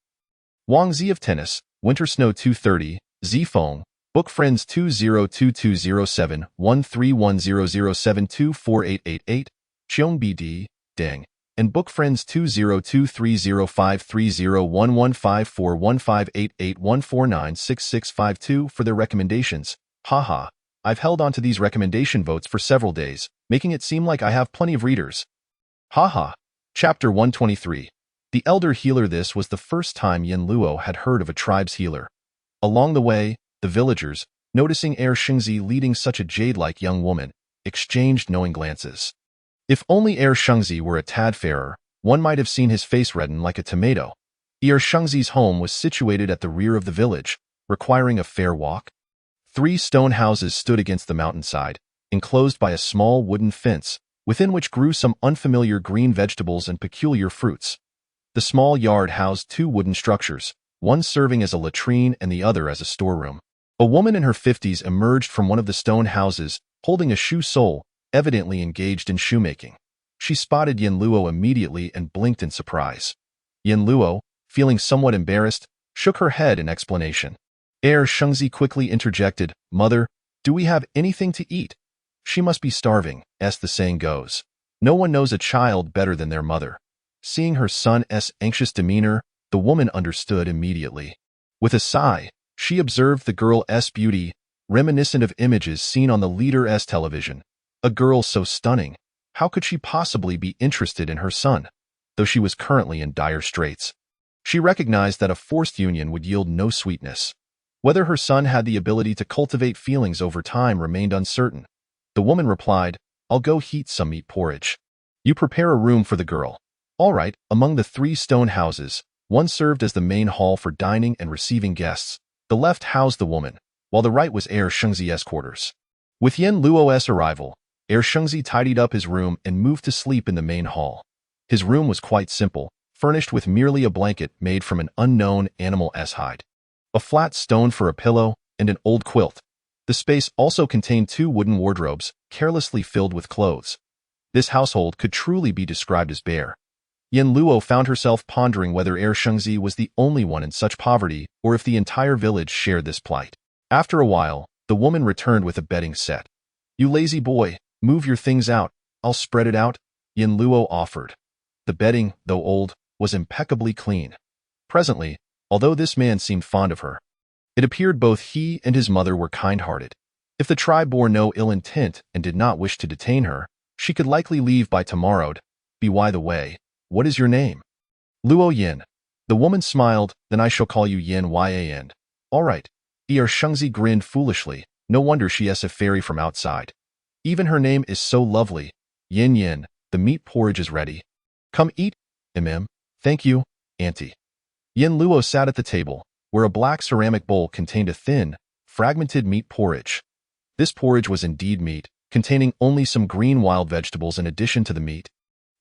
Wang Zi of Tennis, Winter Snow 230, Zifeng, Book Friends 202207131007248888, Cheong BD, Deng, and Book Friends 202305301154158814966652 for their recommendations. Haha, I've held on to these recommendation votes for several days, making it seem like I have plenty of readers. Haha. Chapter 123. The Elder Healer. This was the first time Yin Luo had heard of a tribe's healer. Along the way, the villagers, noticing Shengzi leading such a jade-like young woman, exchanged knowing glances. If only Shengzi were a tad fairer, one might have seen his face redden like a tomato. Shengzi's home was situated at the rear of the village, requiring a fair walk. 3 stone houses stood against the mountainside, enclosed by a small wooden fence, within which grew some unfamiliar green vegetables and peculiar fruits. The small yard housed 2 wooden structures, one serving as a latrine and the other as a storeroom. A woman in her 50s emerged from one of the stone houses, holding a shoe sole, evidently engaged in shoemaking. She spotted Yin Luo immediately and blinked in surprise. Yin Luo, feeling somewhat embarrassed, shook her head in explanation. Shengzi quickly interjected, "Mother, do we have anything to eat?" "She must be starving," as the saying goes. No one knows a child better than their mother. Seeing her son's anxious demeanor, the woman understood immediately. With a sigh, she observed the girl's beauty, reminiscent of images seen on the leader's television. A girl so stunning, how could she possibly be interested in her son? Though she was currently in dire straits. She recognized that a forced union would yield no sweetness. Whether her son had the ability to cultivate feelings over time remained uncertain. The woman replied, "I'll go heat some meat porridge. You prepare a room for the girl." All right. Among the 3 stone houses, one served as the main hall for dining and receiving guests. The left housed the woman, while the right was Shengzi's quarters. With Yin Luo's arrival, Shengzi tidied up his room and moved to sleep in the main hall. His room was quite simple, furnished with merely a blanket made from an unknown animal's hide, a flat stone for a pillow, and an old quilt. The space also contained 2 wooden wardrobes, carelessly filled with clothes. This household could truly be described as bare. Yin Luo found herself pondering whether Shengzi was the only one in such poverty or if the entire village shared this plight. After a while, the woman returned with a bedding set. "You lazy boy, move your things out, I'll spread it out," Yin Luo offered. The bedding, though old, was impeccably clean. Presently, although this man seemed fond of her, it appeared both he and his mother were kind-hearted. If the tribe bore no ill intent and did not wish to detain her, she could likely leave by tomorrow. By the way, what is your name? "Luo Yin." The woman smiled, "Then I shall call you Yin Yan. All right. Shengzi grinned foolishly. No wonder she is a fairy from outside. Even her name is so lovely. Yin Yin, the meat porridge is ready. Come eat, mm. Thank you, auntie." Yin Luo sat at the table, where a black ceramic bowl contained a thin, fragmented meat porridge. This porridge was indeed meat, containing only some green wild vegetables in addition to the meat.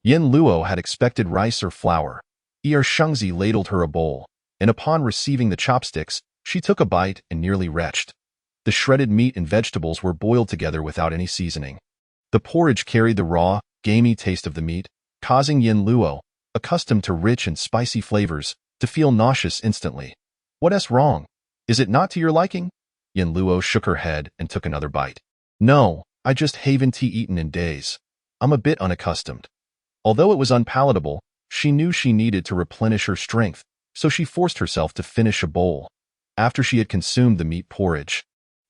Yin Luo had expected rice or flour. Shengzi ladled her a bowl, and upon receiving the chopsticks, she took a bite and nearly retched. The shredded meat and vegetables were boiled together without any seasoning. The porridge carried the raw, gamey taste of the meat, causing Yin Luo, accustomed to rich and spicy flavors, to feel nauseous instantly. "What's wrong? Is it not to your liking?" Yin Luo shook her head and took another bite. "No, I just haven't eaten in days. I'm a bit unaccustomed." Although it was unpalatable, she knew she needed to replenish her strength, so she forced herself to finish a bowl. After she had consumed the meat porridge,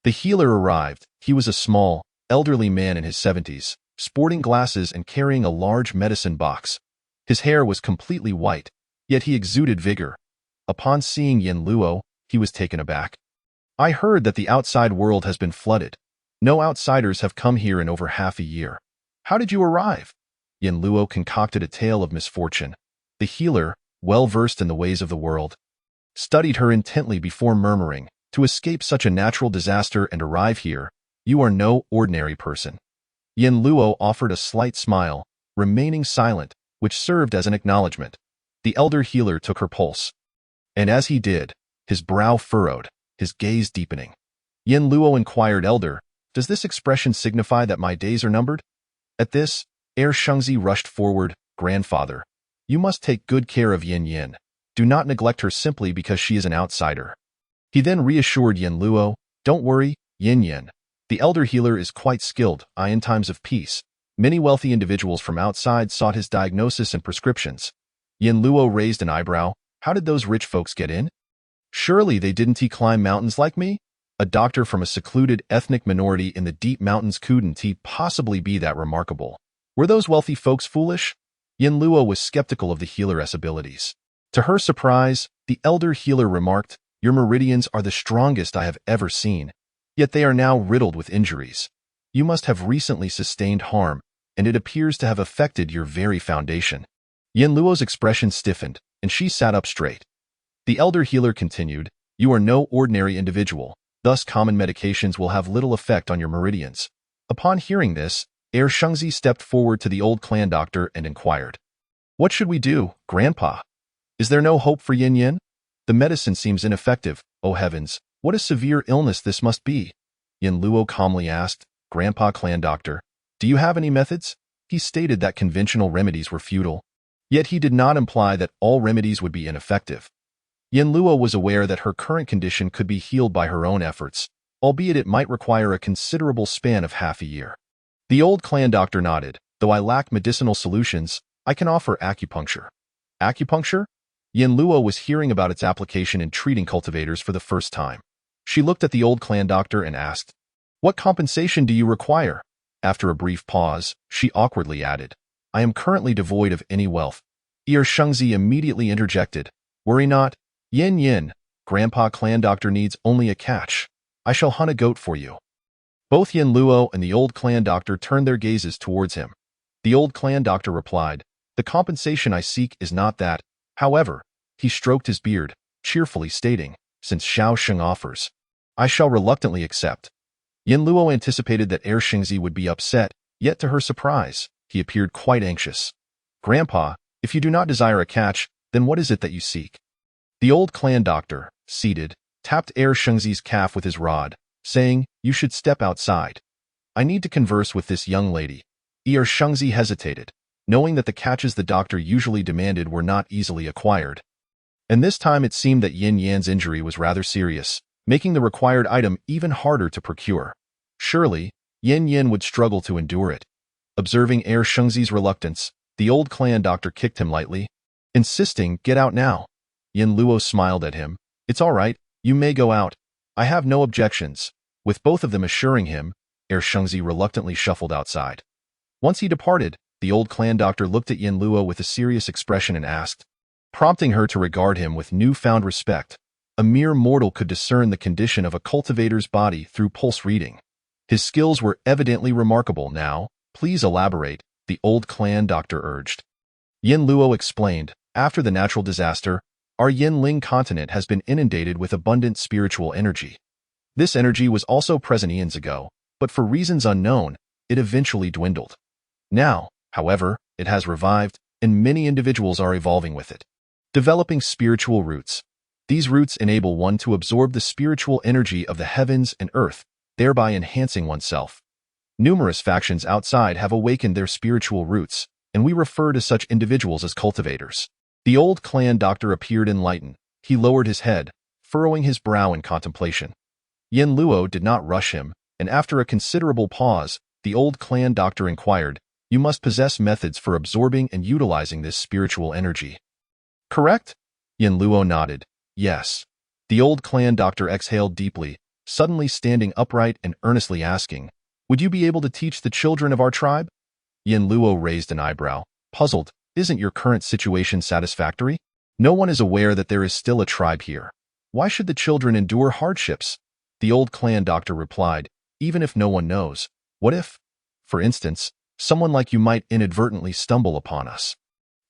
the healer arrived. He was a small, elderly man in his 70s, sporting glasses and carrying a large medicine box. His hair was completely white, yet he exuded vigor. Upon seeing Yin Luo, he was taken aback. "I heard that the outside world has been flooded. No outsiders have come here in over half a year. How did you arrive?" Yin Luo concocted a tale of misfortune. The healer, well versed in the ways of the world, studied her intently before murmuring, "To escape such a natural disaster and arrive here, you are no ordinary person." Yin Luo offered a slight smile, remaining silent, which served as an acknowledgement. The elder healer took her pulse. And as he did, his brow furrowed, his gaze deepening. Yin Luo inquired, "Elder, does this expression signify that my days are numbered?" At this, Shengzi rushed forward, "Grandfather, you must take good care of Yin Yin. Do not neglect her simply because she is an outsider." He then reassured Yin Luo, Don't worry, Yin Yin. The elder healer is quite skilled, in times of peace. Many wealthy individuals from outside sought his diagnosis and prescriptions. Yin Luo raised an eyebrow. How did those rich folks get in? Surely they didn't climb mountains like me? A doctor from a secluded ethnic minority in the deep mountains couldn't possibly be that remarkable. Were those wealthy folks foolish? Yin Luo was skeptical of the healer's abilities. To her surprise, the elder healer remarked, "Your meridians are the strongest I have ever seen, yet they are now riddled with injuries. You must have recently sustained harm, and it appears to have affected your very foundation." Yin Luo's expression stiffened, and she sat up straight. The elder healer continued, "You are no ordinary individual, thus common medications will have little effect on your meridians." Upon hearing this, Shengzi stepped forward to the old clan doctor and inquired, "What should we do, Grandpa? Is there no hope for Yin Yin? The medicine seems ineffective. Oh heavens, what a severe illness this must be." Yin Luo calmly asked, "Grandpa clan doctor, do you have any methods?" He stated that conventional remedies were futile, yet he did not imply that all remedies would be ineffective. Yin Luo was aware that her current condition could be healed by her own efforts, albeit it might require a considerable span of half a year. The old clan doctor nodded. "Though I lack medicinal solutions, I can offer acupuncture." Acupuncture? Yin Luo was hearing about its application in treating cultivators for the first time. She looked at the old clan doctor and asked, "What compensation do you require?" After a brief pause, she awkwardly added, "I am currently devoid of any wealth." Shengzi immediately interjected, "Worry not, Yin Yin, Grandpa clan doctor needs only a catch. I shall hunt a goat for you." Both Yin Luo and the old clan doctor turned their gazes towards him. The old clan doctor replied, "The compensation I seek is not that. However," he stroked his beard, cheerfully stating, "Since Xiao Sheng offers, I shall reluctantly accept." Yin Luo anticipated that Shengzi would be upset, yet to her surprise, he appeared quite anxious. "Grandpa, if you do not desire a catch, then what is it that you seek?" The old clan doctor, seated, tapped Shengzi's calf with his rod, saying, "You should step outside. I need to converse with this young lady." Shengzi hesitated, knowing that the catches the doctor usually demanded were not easily acquired. And this time it seemed that Yin Yan's injury was rather serious, making the required item even harder to procure. Surely, Yin Yin would struggle to endure it. Observing Shengzi's reluctance, the old clan doctor kicked him lightly, insisting, "Get out now." Yin Luo smiled at him. "It's all right, you may go out. I have no objections." With both of them assuring him, Shengzi reluctantly shuffled outside. Once he departed, the old clan doctor looked at Yin Luo with a serious expression and asked, prompting her to regard him with newfound respect. A mere mortal could discern the condition of a cultivator's body through pulse reading. His skills were evidently remarkable. "Now, please elaborate," the old clan doctor urged. Yin Luo explained, "After the natural disaster, our Yinling continent has been inundated with abundant spiritual energy. This energy was also present eons ago, but for reasons unknown, it eventually dwindled. Now, however, it has revived, and many individuals are evolving with it, developing spiritual roots. These roots enable one to absorb the spiritual energy of the heavens and earth, thereby enhancing oneself. Numerous factions outside have awakened their spiritual roots, and we refer to such individuals as cultivators." The old clan doctor appeared enlightened. He lowered his head, furrowing his brow in contemplation. Yin Luo did not rush him, and after a considerable pause, the old clan doctor inquired, "You must possess methods for absorbing and utilizing this spiritual energy, correct?" Yin Luo nodded. "Yes." The old clan doctor exhaled deeply, suddenly standing upright and earnestly asking, "Would you be able to teach the children of our tribe?" Yin Luo raised an eyebrow, puzzled. "Isn't your current situation satisfactory? No one is aware that there is still a tribe here. Why should the children endure hardships?" The old clan doctor replied, "Even if no one knows, what if, for instance, someone like you might inadvertently stumble upon us?"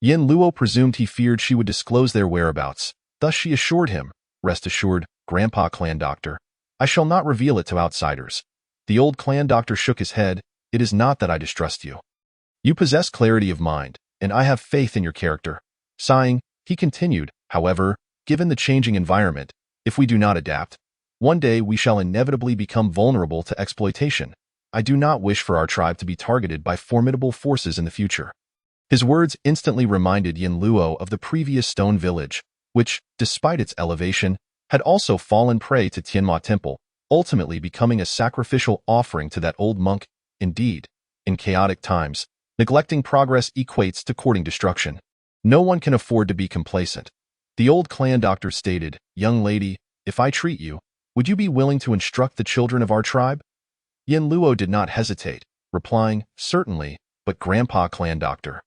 Yin Luo presumed he feared she would disclose their whereabouts. Thus she assured him, "Rest assured, Grandpa clan doctor, I shall not reveal it to outsiders." The old clan doctor shook his head. "It is not that I distrust you. You possess clarity of mind, and I have faith in your character." Sighing, he continued, "However, given the changing environment, if we do not adapt, one day we shall inevitably become vulnerable to exploitation. I do not wish for our tribe to be targeted by formidable forces in the future." His words instantly reminded Yin Luo of the previous stone village, which, despite its elevation, had also fallen prey to Tianma Temple, ultimately becoming a sacrificial offering to that old monk. Indeed, in chaotic times, neglecting progress equates to courting destruction. No one can afford to be complacent. The old clan doctor stated, "Young lady, if I treat you, would you be willing to instruct the children of our tribe?" Yin Luo did not hesitate, replying, "Certainly, but Grandpa Clan Doctor,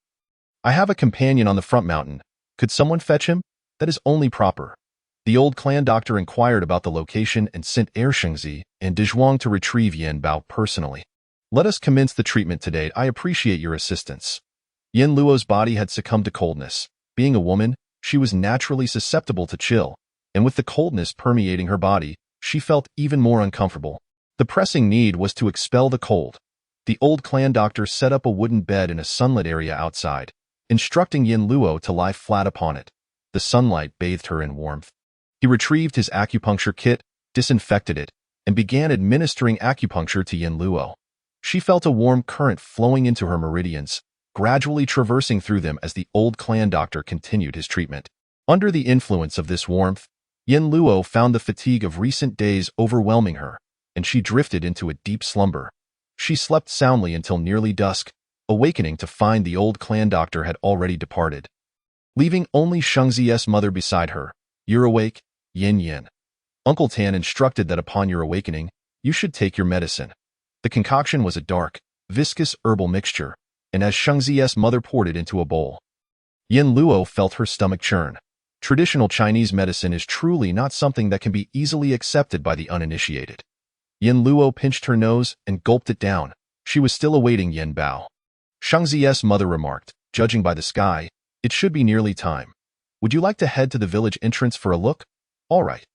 I have a companion on the front mountain. Could someone fetch him? That is only proper." The old clan doctor inquired about the location and sent Shengzi and Dezhuang to retrieve Yin Bao personally. "Let us commence the treatment today. I appreciate your assistance." Yin Luo's body had succumbed to coldness. Being a woman, she was naturally susceptible to chill, and with the coldness permeating her body, she felt even more uncomfortable. The pressing need was to expel the cold. The old clan doctor set up a wooden bed in a sunlit area outside, instructing Yin Luo to lie flat upon it. The sunlight bathed her in warmth. He retrieved his acupuncture kit, disinfected it, and began administering acupuncture to Yin Luo. She felt a warm current flowing into her meridians, gradually traversing through them as the old clan doctor continued his treatment. Under the influence of this warmth, Yin Luo found the fatigue of recent days overwhelming her, and she drifted into a deep slumber. She slept soundly until nearly dusk, awakening to find the old clan doctor had already departed, leaving only Shengzi's mother beside her. "You're awake, Yin Yin. Uncle Tan instructed that upon your awakening, you should take your medicine." The concoction was a dark, viscous herbal mixture, and as Shengzi's mother poured it into a bowl, Yin Luo felt her stomach churn. Traditional Chinese medicine is truly not something that can be easily accepted by the uninitiated. Yin Luo pinched her nose and gulped it down. She was still awaiting Yin Bao. Shengzi's mother remarked, "Judging by the sky, it should be nearly time. Would you like to head to the village entrance for a look?" "All right."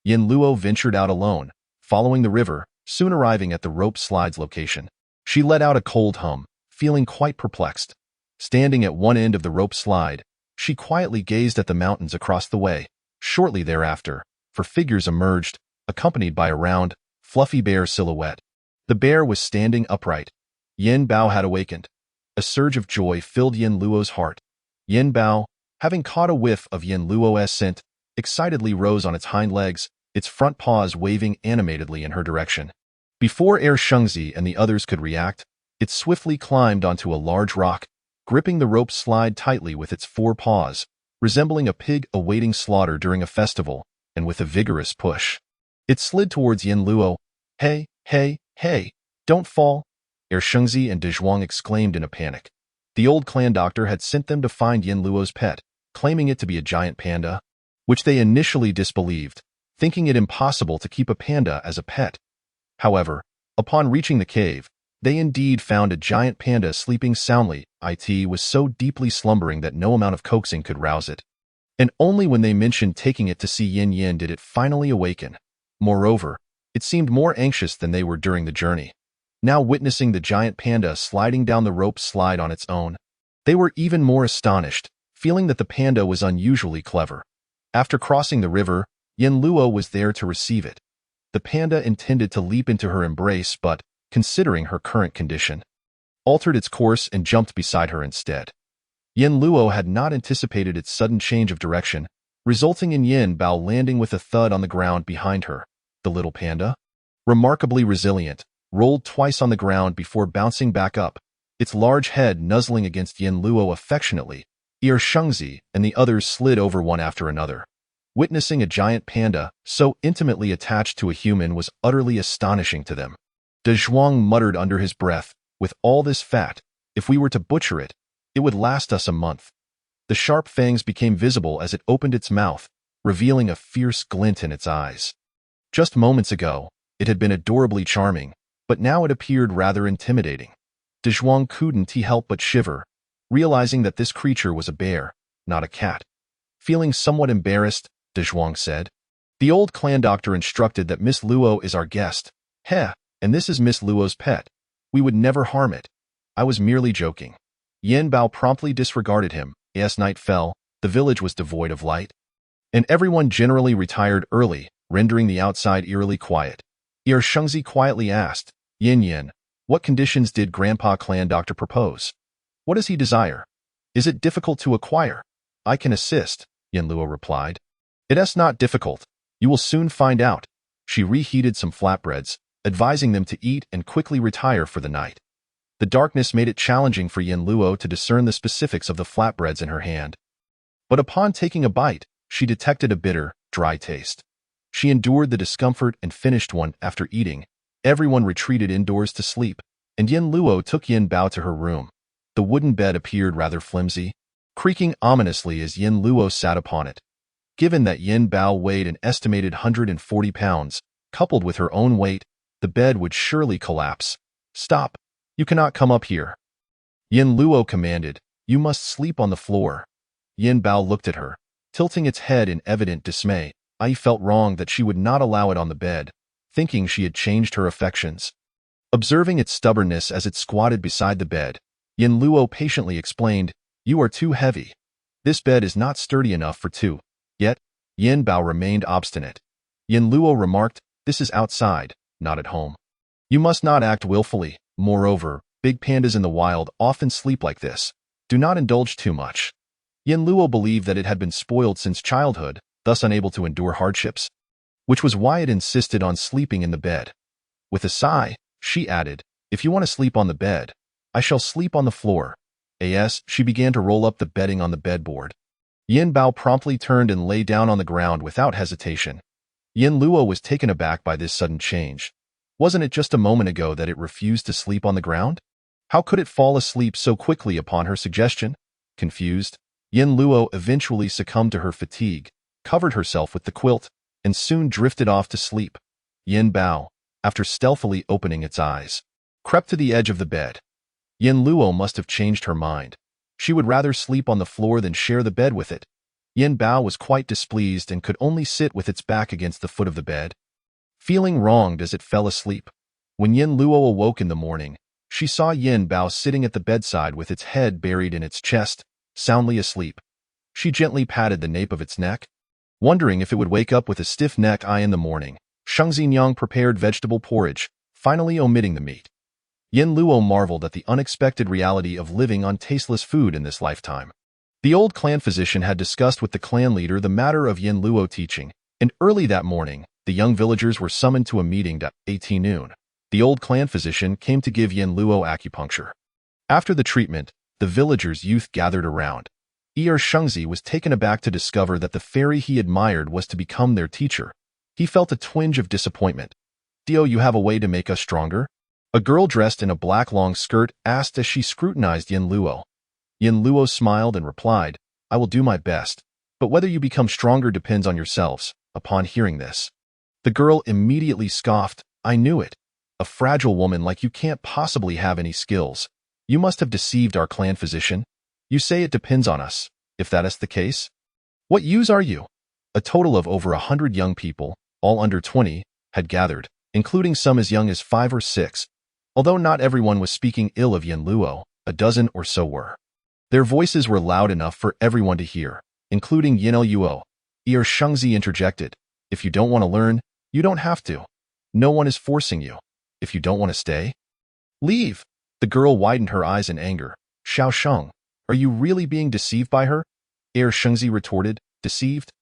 Yin Luo ventured out alone, following the river, soon arriving at the rope slides location. She let out a cold hum, feeling quite perplexed. Standing at one end of the rope slide, she quietly gazed at the mountains across the way. Shortly thereafter, four figures emerged, accompanied by a round, fluffy bear silhouette. The bear was standing upright. Yin Bao had awakened. A surge of joy filled Yin Luo's heart. Yin Bao, having caught a whiff of Yin Luo's scent, excitedly rose on its hind legs, its front paws waving animatedly in her direction. Before Shengzi and the others could react, it swiftly climbed onto a large rock, gripping the rope slide tightly with its four paws, resembling a pig awaiting slaughter during a festival, and with a vigorous push, it slid towards Yin Luo. "Hey, hey, hey, don't fall!" Shengzi and Dezhuang exclaimed in a panic. The old clan doctor had sent them to find Yin Luo's pet, claiming it to be a giant panda, which they initially disbelieved, thinking it impossible to keep a panda as a pet. However, upon reaching the cave, they indeed found a giant panda sleeping soundly. It was so deeply slumbering that no amount of coaxing could rouse it. And only when they mentioned taking it to see Yin Yin did it finally awaken. Moreover, it seemed more anxious than they were during the journey. Now witnessing the giant panda sliding down the rope slide on its own, they were even more astonished, feeling that the panda was unusually clever. After crossing the river, Yin Luo was there to receive it. The panda intended to leap into her embrace but, considering her current condition, altered its course and jumped beside her instead. Yin Luo had not anticipated its sudden change of direction, resulting in Yin Bao landing with a thud on the ground behind her. The little panda, remarkably resilient, rolled twice on the ground before bouncing back up, its large head nuzzling against Yin Luo affectionately. Shengzi and the others slid over one after another. Witnessing a giant panda so intimately attached to a human was utterly astonishing to them. Dezhuang muttered under his breath, "With all this fat, if we were to butcher it, it would last us a month." The sharp fangs became visible as it opened its mouth, revealing a fierce glint in its eyes. Just moments ago, it had been adorably charming, but now it appeared rather intimidating. Dezhuang couldn't help but shiver, realizing that this creature was a bear, not a cat. Feeling somewhat embarrassed, Dezhuang said, "The old clan doctor instructed that Miss Luo is our guest. Heh, and this is Miss Luo's pet. We would never harm it. I was merely joking." Yin Bao promptly disregarded him. As night fell, the village was devoid of light, and everyone generally retired early, rendering the outside eerily quiet. Shengzi quietly asked, "Yin Yin, what conditions did Grandpa Clan Doctor propose? What does he desire? Is it difficult to acquire?" "I can assist," Yin Luo replied. "It is not difficult. You will soon find out." She reheated some flatbreads, advising them to eat and quickly retire for the night. The darkness made it challenging for Yin Luo to discern the specifics of the flatbreads in her hand. But upon taking a bite, she detected a bitter, dry taste. She endured the discomfort and finished one. After eating, everyone retreated indoors to sleep, and Yin Luo took Yin Bao to her room. The wooden bed appeared rather flimsy, creaking ominously as Yin Luo sat upon it. Given that Yin Bao weighed an estimated 140 pounds, coupled with her own weight, the bed would surely collapse. "Stop! You cannot come up here," Yin Luo commanded. "You must sleep on the floor." Yin Bao looked at her, tilting its head in evident dismay. I felt wrong that she would not allow it on the bed, thinking she had changed her affections. Observing its stubbornness as it squatted beside the bed, Yin Luo patiently explained, "You are too heavy. This bed is not sturdy enough for two." Yet, Yin Bao remained obstinate. Yin Luo remarked, "This is outside, not at home. You must not act willfully. Moreover, big pandas in the wild often sleep like this. Do not indulge too much." Yin Luo believed that it had been spoiled since childhood, thus unable to endure hardships, which was why it insisted on sleeping in the bed. With a sigh, she added, "If you want to sleep on the bed, I shall sleep on the floor." As she began to roll up the bedding on the bedboard, Yin Bao promptly turned and lay down on the ground without hesitation. Yin Luo was taken aback by this sudden change. Wasn't it just a moment ago that it refused to sleep on the ground? How could it fall asleep so quickly upon her suggestion? Confused, Yin Luo eventually succumbed to her fatigue, covered herself with the quilt, and soon drifted off to sleep. Yin Bao, after stealthily opening its eyes, crept to the edge of the bed. Yin Luo must have changed her mind. She would rather sleep on the floor than share the bed with it. Yin Bao was quite displeased and could only sit with its back against the foot of the bed, feeling wronged as it fell asleep. When Yin Luo awoke in the morning, she saw Yin Bao sitting at the bedside with its head buried in its chest, soundly asleep. She gently patted the nape of its neck, wondering if it would wake up with a stiff neck. In the morning, Sheng Xinyang prepared vegetable porridge, finally omitting the meat. Yin Luo marveled at the unexpected reality of living on tasteless food in this lifetime. The old clan physician had discussed with the clan leader the matter of Yin Luo teaching, and early that morning, the young villagers were summoned to a meeting at 18 noon. The old clan physician came to give Yin Luo acupuncture. After the treatment, the villagers' youth gathered around. Shengzi was taken aback to discover that the fairy he admired was to become their teacher. He felt a twinge of disappointment. "Dio, you have a way to make us stronger?" A girl dressed in a black long skirt asked as she scrutinized Yin Luo. Yin Luo smiled and replied, "I will do my best, but whether you become stronger depends on yourselves." Upon hearing this, the girl immediately scoffed. "I knew it. A fragile woman like you can't possibly have any skills. You must have deceived our clan physician. You say it depends on us. If that is the case, what use are you?" A total of over 100 young people, all under 20, had gathered, including some as young as 5 or 6. Although not everyone was speaking ill of Yin Luo, a dozen or so were. Their voices were loud enough for everyone to hear, including Yin Luo. Shengzi interjected, "If you don't want to learn, you don't have to. No one is forcing you. If you don't want to stay, leave." The girl widened her eyes in anger. "Xiao Sheng, are you really being deceived by her?" Shengzi retorted, "Deceived?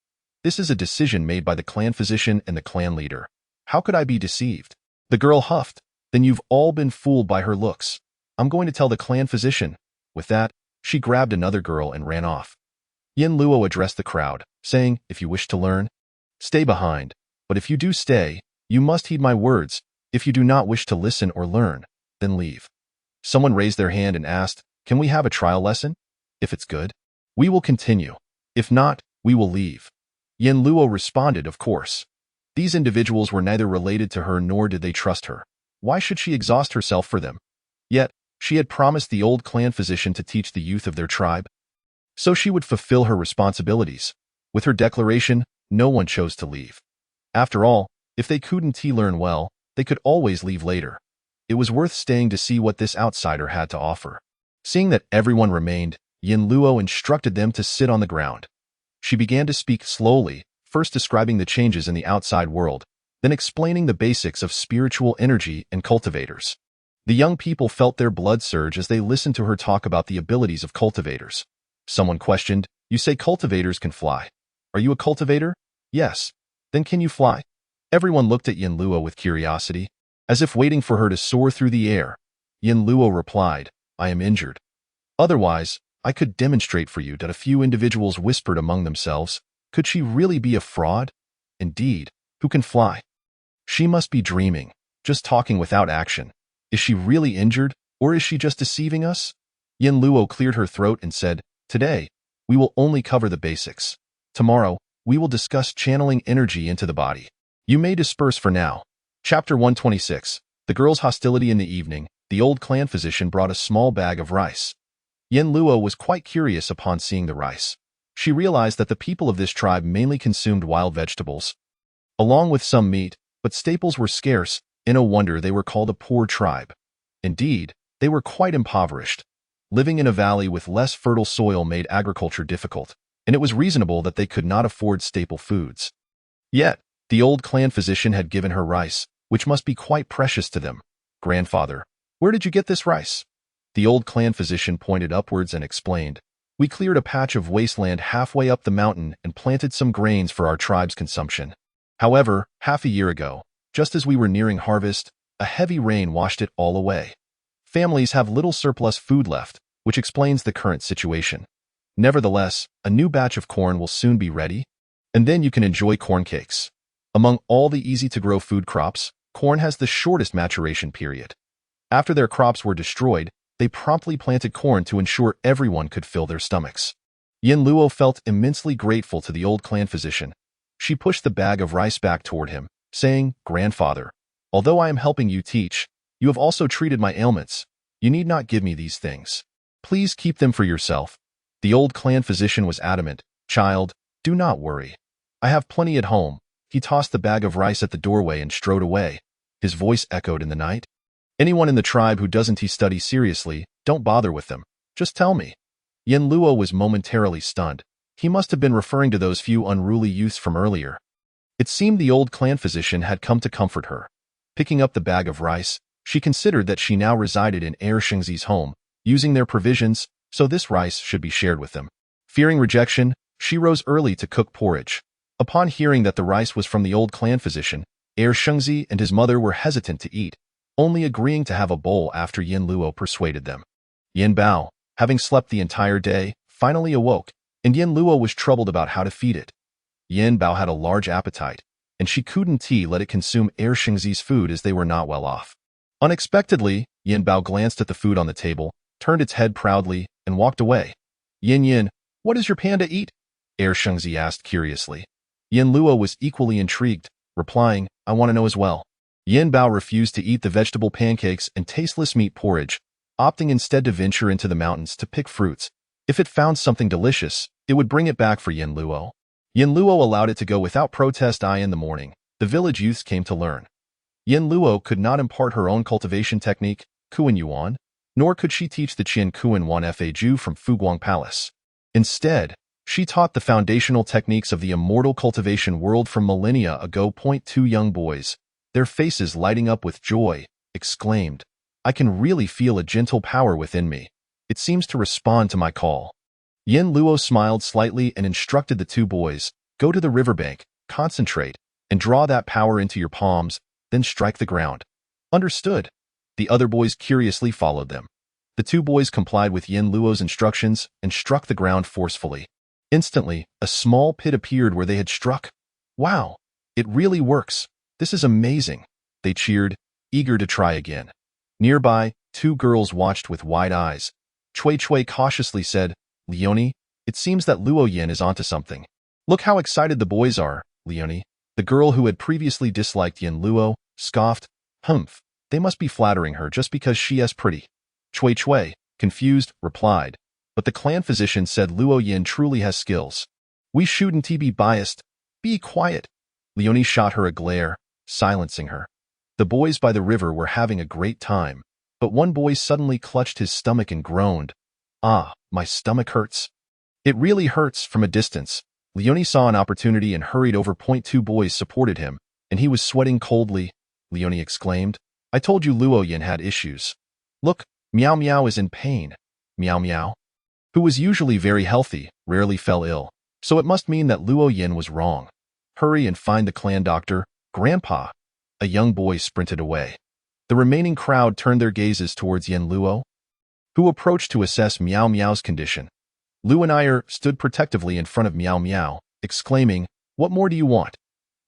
This is a decision made by the clan physician and the clan leader. How could I be deceived?" The girl huffed. "Then you've all been fooled by her looks. I'm going to tell the clan physician." With that, she grabbed another girl and ran off. Yin Luo addressed the crowd, saying, "If you wish to learn, stay behind. But if you do stay, you must heed my words. If you do not wish to listen or learn, then leave." Someone raised their hand and asked, "Can we have a trial lesson? If it's good, we will continue. If not, we will leave." Yin Luo responded, "Of course." These individuals were neither related to her nor did they trust her. Why should she exhaust herself for them? Yet, she had promised the old clan physician to teach the youth of their tribe, so she would fulfill her responsibilities. With her declaration, no one chose to leave. After all, if they couldn't learn well, they could always leave later. It was worth staying to see what this outsider had to offer. Seeing that everyone remained, Yin Luo instructed them to sit on the ground. She began to speak slowly, first describing the changes in the outside world, then explaining the basics of spiritual energy and cultivators. The young people felt their blood surge as they listened to her talk about the abilities of cultivators. Someone questioned, "You say cultivators can fly. Are you a cultivator?" "Yes." "Then can you fly?" Everyone looked at Yin Luo with curiosity, as if waiting for her to soar through the air. Yin Luo replied, I am injured. Otherwise, I could demonstrate for you that a few individuals whispered among themselves, could she really be a fraud? Indeed, who can fly? She must be dreaming, just talking without action. Is she really injured, or is she just deceiving us? Yin Luo cleared her throat and said, Today, we will only cover the basics. Tomorrow, we will discuss channeling energy into the body. You may disperse for now. Chapter 126. The girl's hostility in the evening. The old clan physician brought a small bag of rice. Yin Luo was quite curious upon seeing the rice. She realized that the people of this tribe mainly consumed wild vegetables, along with some meat, but staples were scarce, and no wonder they were called a poor tribe. Indeed, they were quite impoverished. Living in a valley with less fertile soil made agriculture difficult, and it was reasonable that they could not afford staple foods. Yet, the old clan physician had given her rice, which must be quite precious to them. Grandfather, where did you get this rice? The old clan physician pointed upwards and explained, We cleared a patch of wasteland halfway up the mountain and planted some grains for our tribe's consumption. However, half a year ago, just as we were nearing harvest, a heavy rain washed it all away. Families have little surplus food left, which explains the current situation. Nevertheless, a new batch of corn will soon be ready, and then you can enjoy corn cakes. Among all the easy-to-grow food crops, corn has the shortest maturation period. After their crops were destroyed, they promptly planted corn to ensure everyone could fill their stomachs. Yin Luo felt immensely grateful to the old clan physician. She pushed the bag of rice back toward him, saying, Grandfather, although I am helping you teach, you have also treated my ailments. You need not give me these things. Please keep them for yourself. The old clan physician was adamant. Child, do not worry. I have plenty at home. He tossed the bag of rice at the doorway and strode away. His voice echoed in the night. Anyone in the tribe who doesn't study seriously, don't bother with them. Just tell me. Yin Luo was momentarily stunned. He must have been referring to those few unruly youths from earlier. It seemed the old clan physician had come to comfort her. Picking up the bag of rice, she considered that she now resided in Shengzi's home, using their provisions, so this rice should be shared with them. Fearing rejection, she rose early to cook porridge. Upon hearing that the rice was from the old clan physician, Shengzi and his mother were hesitant to eat, only agreeing to have a bowl after Yin Luo persuaded them. Yin Bao, having slept the entire day, finally awoke, and Yin Luo was troubled about how to feed it. Yin Bao had a large appetite, and she couldn't let it consume Shengzi's food as they were not well off. Unexpectedly, Yin Bao glanced at the food on the table, turned its head proudly, and walked away. Yin, what does your panda eat? Shengzi asked curiously. Yin Luo was equally intrigued, replying, I want to know as well. Yin Bao refused to eat the vegetable pancakes and tasteless meat porridge, opting instead to venture into the mountains to pick fruits. If it found something delicious, it would bring it back for Yin Luo. Yin Luo allowed it to go without protest. In the morning, the village youths came to learn. Yin Luo could not impart her own cultivation technique, Kuan Yuan, nor could she teach the Qian Kuan Wan Fa Ju from Fuguang Palace. Instead, she taught the foundational techniques of the immortal cultivation world from millennia ago. Two young boys, their faces lighting up with joy, exclaimed, I can really feel a gentle power within me. It seems to respond to my call. Yin Luo smiled slightly and instructed the two boys, go to the riverbank, concentrate, and draw that power into your palms, then strike the ground. Understood. The other boys curiously followed them. The two boys complied with Yin Luo's instructions and struck the ground forcefully. Instantly, a small pit appeared where they had struck. Wow, it really works. This is amazing. They cheered, eager to try again. Nearby, two girls watched with wide eyes. Cui cautiously said, Leonie, it seems that Luo Yin is onto something. Look how excited the boys are, Leonie. The girl who had previously disliked Yin Luo scoffed, Humph, they must be flattering her just because she is pretty. Cui, confused, replied, but the clan physician said Luo Yin truly has skills. We shouldn't be biased. Be quiet. Leonie shot her a glare, silencing her. The boys by the river were having a great time, but one boy suddenly clutched his stomach and groaned. Ah, my stomach hurts. It really hurts. From a distance, Leonie saw an opportunity and hurried over. Two boys supported him, and he was sweating coldly. Leonie exclaimed, I told you Luo Yin had issues. Look, Meow Meow is in pain. Meow Meow, who was usually very healthy, rarely fell ill, so it must mean that Luo Yin was wrong. Hurry and find the clan doctor, Grandpa! A young boy sprinted away. The remaining crowd turned their gazes towards Yin Luo, who approached to assess Meow Meow's condition. Luanayer stood protectively in front of Meow Meow, exclaiming, "What more do you want?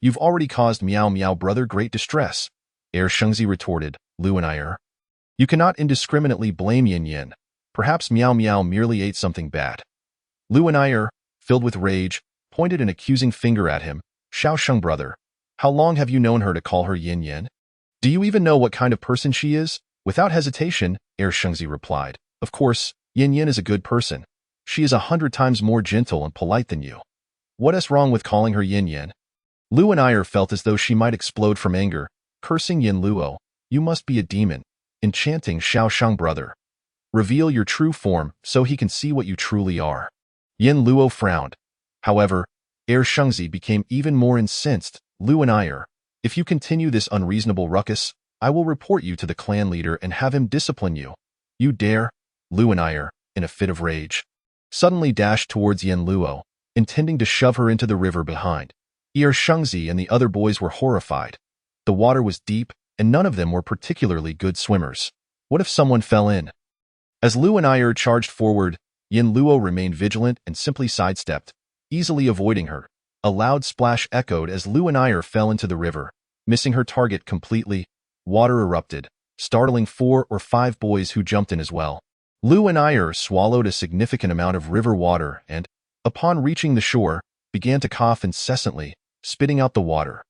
You've already caused Meow Meow brother great distress." Shengzi retorted, "Luanayer, you cannot indiscriminately blame Yin Yin. Perhaps Meow Meow merely ate something bad." Luanayer, filled with rage, pointed an accusing finger at him. "Xiaosheng brother, how long have you known her to call her Yin Yin? Do you even know what kind of person she is?" Without hesitation, Shengzi replied, "Of course, Yin Yin is a good person. She is 100 times more gentle and polite than you. What is wrong with calling her Yin Yin?" Luanayer felt as though she might explode from anger, cursing Yin Luo. "You must be a demon, enchanting Xiaosheng brother. Reveal your true form so he can see what you truly are." Yin Luo frowned. However, Shengzi became even more incensed. "Luanayer, if you continue this unreasonable ruckus, I will report you to the clan leader and have him discipline you." "You dare?" Luanayer, in a fit of rage, suddenly dashed towards Yin Luo, intending to shove her into the river behind. Shengzi and the other boys were horrified. The water was deep, and none of them were particularly good swimmers. What if someone fell in? As Luanayer charged forward, Yin Luo remained vigilant and simply sidestepped, easily avoiding her. A loud splash echoed as Luanayer fell into the river, missing her target completely. Water erupted, startling 4 or 5 boys who jumped in as well. Luanayer swallowed a significant amount of river water and, upon reaching the shore, began to cough incessantly, spitting out the water.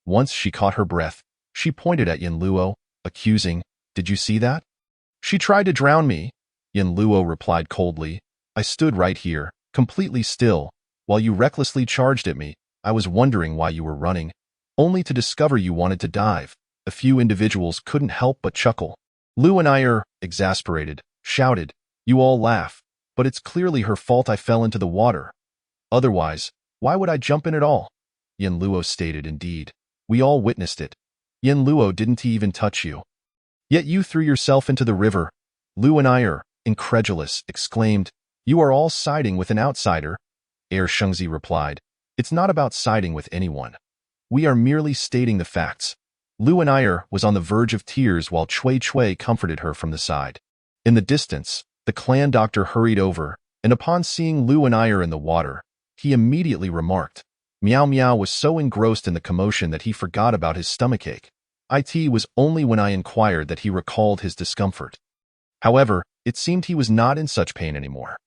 Once she caught her breath, she pointed at Yin Luo, accusing, "Did you see that? She tried to drown me." Yin Luo replied coldly, "I stood right here, completely still, while you recklessly charged at me. I was wondering why you were running, only to discover you wanted to dive." A few individuals couldn't help but chuckle. Luanayer, exasperated, shouted, "You all laugh, but it's clearly her fault I fell into the water. Otherwise, why would I jump in at all?" Yin Luo stated, "Indeed, we all witnessed it. Yin Luo, didn't he even touch you? Yet you threw yourself into the river." Luanayer, incredulous, exclaimed, "You are all siding with an outsider." Shengzi replied, "It's not about siding with anyone. We are merely stating the facts." Luanayer was on the verge of tears while Chui comforted her from the side. In the distance, the clan doctor hurried over, and upon seeing Luanayer in the water, he immediately remarked, "Meow Meow was so engrossed in the commotion that he forgot about his stomachache. It was only when I inquired that he recalled his discomfort." However, it seemed he was not in such pain anymore.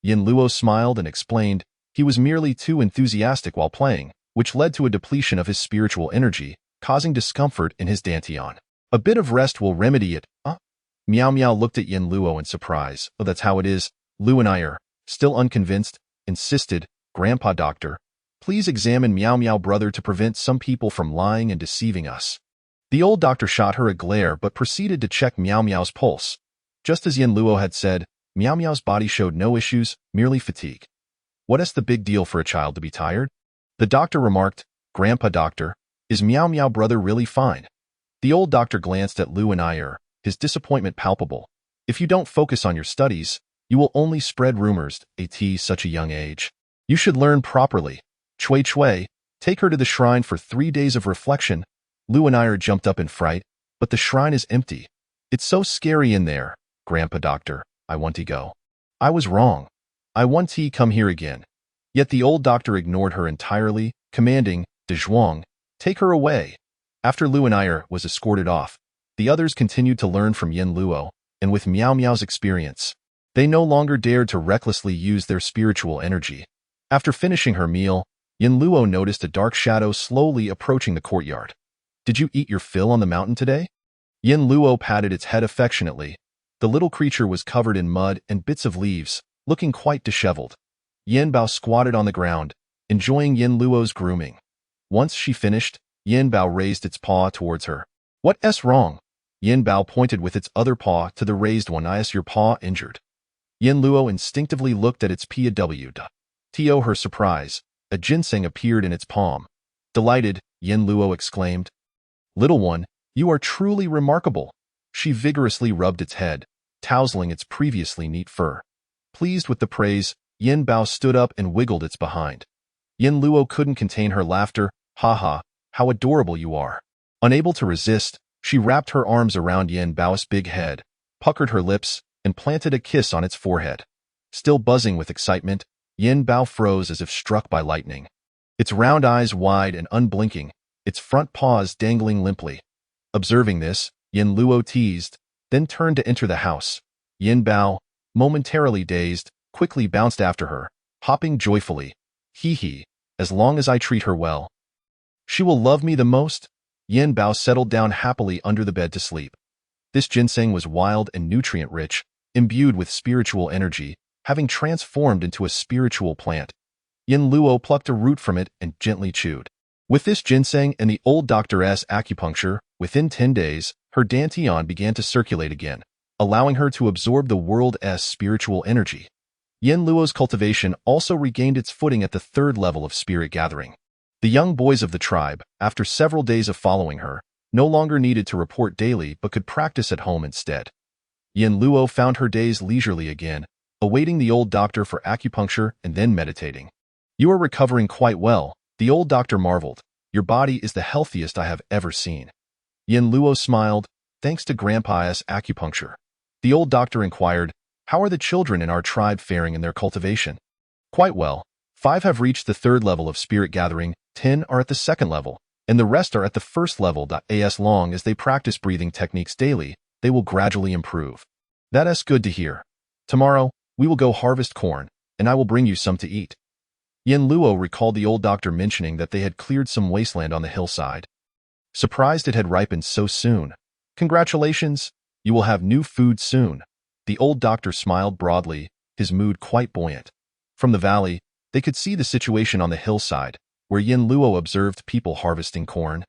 Yin Luo smiled and explained, he was merely too enthusiastic while playing, which led to a depletion of his spiritual energy, causing discomfort in his dantian. "A bit of rest will remedy it, huh?" Meow Meow looked at Yin Luo in surprise. "Oh, that's how it is." Luanayer, still unconvinced, insisted, "Grandpa Doctor, please examine Meow Meow brother to prevent some people from lying and deceiving us." The old doctor shot her a glare but proceeded to check Meow Meow's pulse. Just as Yin Luo had said, Meow Meow's body showed no issues, merely fatigue. "What is the big deal for a child to be tired?" The doctor remarked, "Grandpa Doctor, is Meow Meow brother really fine?" The old doctor glanced at Luanayer, his disappointment palpable. "If you don't focus on your studies, you will only spread rumors at such a young age. You should learn properly. Chui, take her to the shrine for 3 days of reflection." Luanayer jumped up in fright, "But the shrine is empty. It's so scary in there." "Grandpa Doctor, I want to go." "I was wrong. I want to come here again." Yet the old doctor ignored her entirely, commanding, "De Zhuang, take her away." After Luanayer was escorted off, the others continued to learn from Yin Luo, and with Meow Meow's experience, they no longer dared to recklessly use their spiritual energy. After finishing her meal, Yin Luo noticed a dark shadow slowly approaching the courtyard. "Did you eat your fill on the mountain today?" Yin Luo patted its head affectionately. The little creature was covered in mud and bits of leaves, looking quite disheveled. Yin Bao squatted on the ground, enjoying Yin Luo's grooming. Once she finished, Yin Bao raised its paw towards her. "What's wrong?" Yin Bao pointed with its other paw to the raised one. "Is your paw injured?" Yin Luo instinctively looked at its PW. To her surprise, a ginseng appeared in its palm. Delighted, Yin Luo exclaimed, "Little one, you are truly remarkable." She vigorously rubbed its head, tousling its previously neat fur. Pleased with the praise, Yin Bao stood up and wiggled its behind. Yin Luo couldn't contain her laughter. "Ha ha, how adorable you are." Unable to resist, she wrapped her arms around Yin Bao's big head, puckered her lips, and planted a kiss on its forehead. Still buzzing with excitement, Yin Bao froze as if struck by lightning. Its round eyes wide and unblinking, its front paws dangling limply. Observing this, Yin Luo teased, then turned to enter the house. Yin Bao, momentarily dazed, quickly bounced after her, hopping joyfully. "Hee hee, as long as I treat her well. She will love me the most." Yin Bao settled down happily under the bed to sleep. This ginseng was wild and nutrient-rich, imbued with spiritual energy, having transformed into a spiritual plant. Yin Luo plucked a root from it and gently chewed. With this ginseng and the old doctor's acupuncture, within 10 days, her dantian began to circulate again, allowing her to absorb the world's spiritual energy. Yin Luo's cultivation also regained its footing at the 3rd level of spirit gathering. The young boys of the tribe, after several days of following her, no longer needed to report daily but could practice at home instead. Yin Luo found her days leisurely again, awaiting the old doctor for acupuncture and then meditating. "You are recovering quite well," the old doctor marveled. "Your body is the healthiest I have ever seen." Yin Luo smiled, thanks to Grandpa's acupuncture. The old doctor inquired, "How are the children in our tribe faring in their cultivation?" "Quite well. 5 have reached the 3rd level of spirit gathering, 10 are at the 2nd level, and the rest are at the 1st level. As long as they practice breathing techniques daily, they will gradually improve." "That's good to hear. Tomorrow, we will go harvest corn, and I will bring you some to eat." Yin Luo recalled the old doctor mentioning that they had cleared some wasteland on the hillside. Surprised it had ripened so soon. "Congratulations, you will have new food soon." The old doctor smiled broadly, his mood quite buoyant. From the valley, they could see the situation on the hillside, where Yin Luo observed people harvesting corn.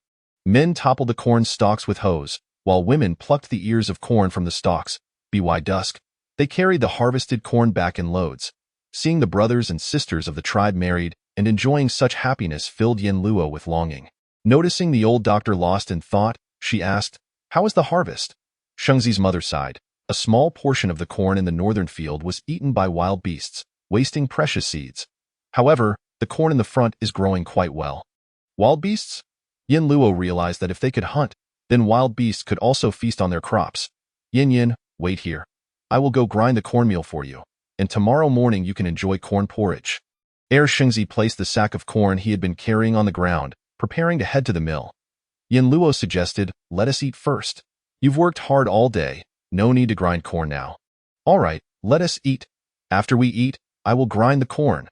Men toppled the corn stalks with hoes, while women plucked the ears of corn from the stalks. By dusk, they carried the harvested corn back in loads. Seeing the brothers and sisters of the tribe married and enjoying such happiness filled Yin Luo with longing. Noticing the old doctor lost in thought, she asked, "How is the harvest?" Shengzi's mother sighed. A small portion of the corn in the northern field was eaten by wild beasts, wasting precious seeds. However, the corn in the front is growing quite well. Wild beasts? Yin Luo realized that if they could hunt, then wild beasts could also feast on their crops. Yin, wait here. I will go grind the cornmeal for you, and tomorrow morning you can enjoy corn porridge. Ere Shengzi placed the sack of corn he had been carrying on the ground, preparing to head to the mill. Yin Luo suggested, "Let us eat first. You've worked hard all day, no need to grind corn now." "All right, let us eat. After we eat, I will grind the corn."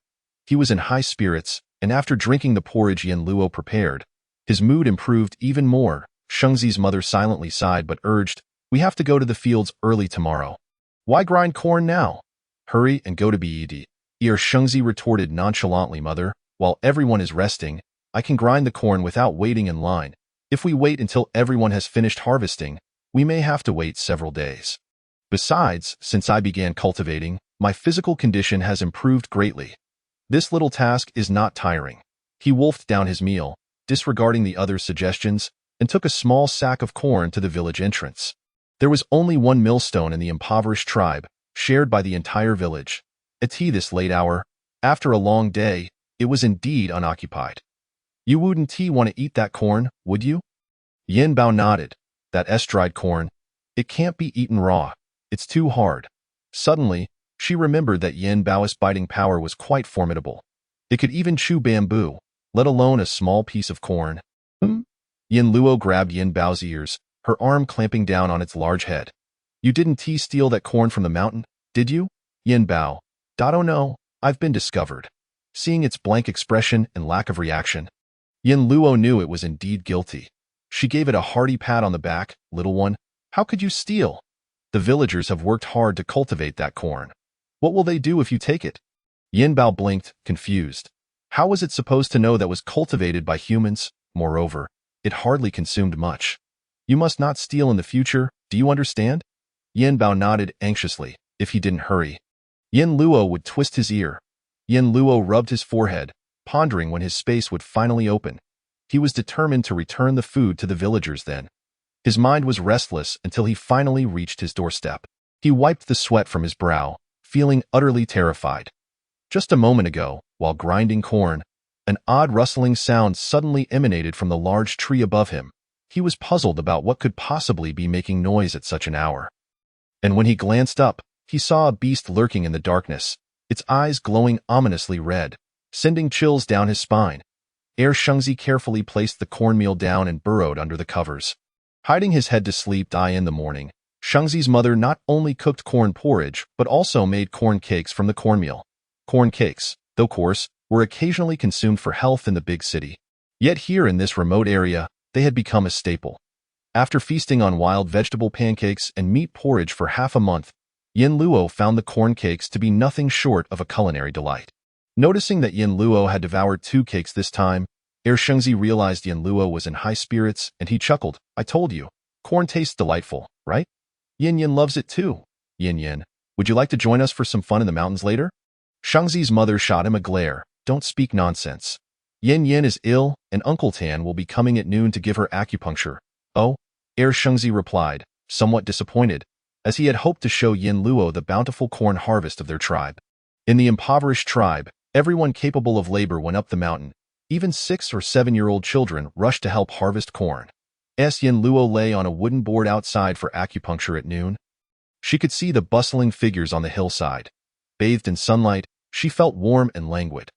He was in high spirits, and after drinking the porridge Yin Luo prepared, his mood improved even more. Shengzi's mother silently sighed but urged, "We have to go to the fields early tomorrow." "Why grind corn now? Hurry and go to bed." Shengzi retorted nonchalantly, "Mother, while everyone is resting, I can grind the corn without waiting in line. If we wait until everyone has finished harvesting, we may have to wait several days. Besides, since I began cultivating, my physical condition has improved greatly. This little task is not tiring." He wolfed down his meal, disregarding the others' suggestions, and took a small sack of corn to the village entrance. There was only one millstone in the impoverished tribe, shared by the entire village. At this late hour, after a long day, it was indeed unoccupied. "You wouldn't want to eat that corn, would you?" Yin Bao nodded. "That's dried corn. It can't be eaten raw. It's too hard." Suddenly, she remembered that Yin Bao's biting power was quite formidable. It could even chew bamboo, let alone a small piece of corn. Yin Luo grabbed Yin Bao's ears, her arm clamping down on its large head. "You didn't steal that corn from the mountain, did you?" Yin Bao. "Oh no, I've been discovered." Seeing its blank expression and lack of reaction, Yin Luo knew it was indeed guilty. She gave it a hearty pat on the back. "Little one, how could you steal? The villagers have worked hard to cultivate that corn. What will they do if you take it?" Yin Bao blinked, confused. How was it supposed to know that was cultivated by humans? Moreover, it hardly consumed much. "You must not steal in the future, do you understand?" Yin Bao nodded anxiously. If he didn't hurry, Yin Luo would twist his ear. Yin Luo rubbed his forehead, pondering when his space would finally open. He was determined to return the food to the villagers then. His mind was restless until he finally reached his doorstep. He wiped the sweat from his brow, feeling utterly terrified. Just a moment ago, while grinding corn, An odd rustling sound suddenly emanated from the large tree above him. He was puzzled about what could possibly be making noise at such an hour. And when he glanced up, he saw a beast lurking in the darkness, its eyes glowing ominously red, sending chills down his spine. Shengzi carefully placed the cornmeal down and burrowed under the covers. Hiding his head to sleep in the morning, Shengzi's mother not only cooked corn porridge but also made corn cakes from the cornmeal. Corn cakes, though coarse, were occasionally consumed for health in the big city. Yet here in this remote area, they had become a staple. After feasting on wild vegetable pancakes and meat porridge for half a month, Yin Luo found the corn cakes to be nothing short of a culinary delight. Noticing that Yin Luo had devoured 2 cakes this time, Shengzi realized Yin Luo was in high spirits and he chuckled. "I told you, corn tastes delightful, right? Yin Yin loves it too. Yin Yin, would you like to join us for some fun in the mountains later?" Shengzi's mother shot him a glare. "Don't speak nonsense. Yin Yin is ill, and Uncle Tan will be coming at noon to give her acupuncture." "Oh?" Shengzi replied, somewhat disappointed, as he had hoped to show Yin Luo the bountiful corn harvest of their tribe. In the impoverished tribe, everyone capable of labor went up the mountain. Even 6- or 7-year-old children rushed to help harvest corn. Yin Luo lay on a wooden board outside for acupuncture at noon. She could see the bustling figures on the hillside. Bathed in sunlight, she felt warm and languid.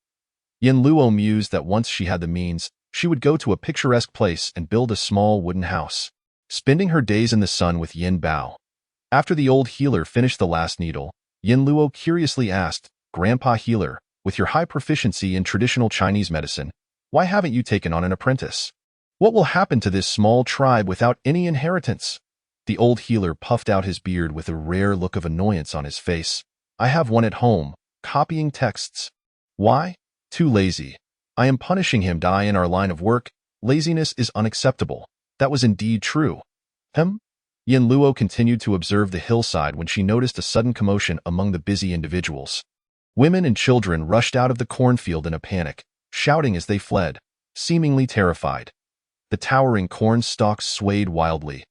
Yin Luo mused that once she had the means, she would go to a picturesque place and build a small wooden house, spending her days in the sun with Yin Bao. After the old healer finished the last needle, Yin Luo curiously asked, "Grandpa Healer, with your high proficiency in traditional Chinese medicine, why haven't you taken on an apprentice? What will happen to this small tribe without any inheritance?" The old healer puffed out his beard with a rare look of annoyance on his face. "I have one at home, copying texts." "Why?" "Too lazy. I am punishing him in our line of work. Laziness is unacceptable." That was indeed true. Yin Luo continued to observe the hillside when she noticed a sudden commotion among the busy individuals. Women and children rushed out of the cornfield in a panic, shouting as they fled, seemingly terrified. The towering corn stalks swayed wildly.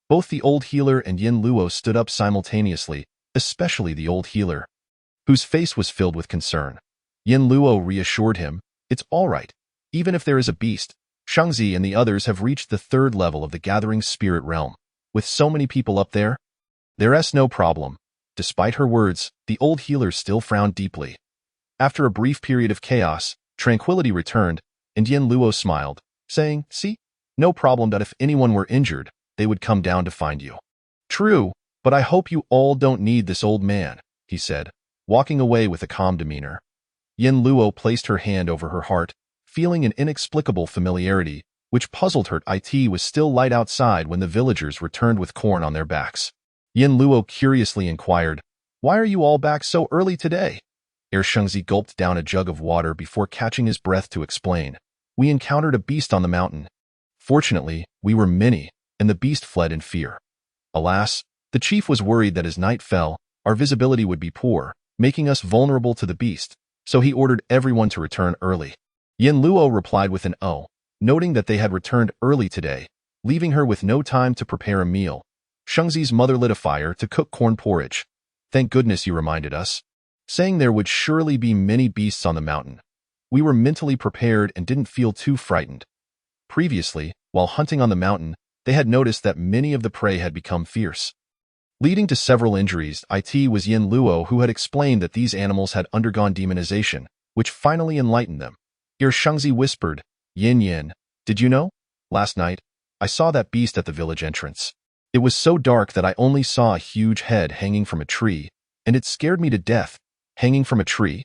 Both the old healer and Yin Luo stood up simultaneously, especially the old healer, whose face was filled with concern. Yin Luo reassured him, "It's all right. Even if there is a beast, Shengzi and the others have reached the 3rd level of the gathering spirit realm. With so many people up there, there's no problem." Despite her words, the old healer still frowned deeply. After a brief period of chaos, tranquility returned, and Yin Luo smiled, saying, "See? No problem that if anyone were injured, they would come down to find you." "True, but I hope you all don't need this old man," he said, walking away with a calm demeanor. Yin Luo placed her hand over her heart, feeling an inexplicable familiarity, which puzzled her. It was still light outside when the villagers returned with corn on their backs. Yin Luo curiously inquired, "Why are you all back so early today?" Shengzi gulped down a jug of water before catching his breath to explain. "We encountered a beast on the mountain. Fortunately, we were many, and the beast fled in fear. Alas, the chief was worried that as night fell, our visibility would be poor, making us vulnerable to the beast, so he ordered everyone to return early." Yin Luo replied with an "oh," noting that they had returned early today, leaving her with no time to prepare a meal. Shengzi's mother lit a fire to cook corn porridge. "Thank goodness you reminded us," saying there would surely be many beasts on the mountain. "We were mentally prepared and didn't feel too frightened." Previously, while hunting on the mountain, they had noticed that many of the prey had become fierce, leading to several injuries. It was Yin Luo who had explained that these animals had undergone demonization, which finally enlightened them. Shengzi whispered, "Yin Yin, did you know? Last night, I saw that beast at the village entrance. It was so dark that I only saw a huge head hanging from a tree, and it scared me to death." "Hanging from a tree?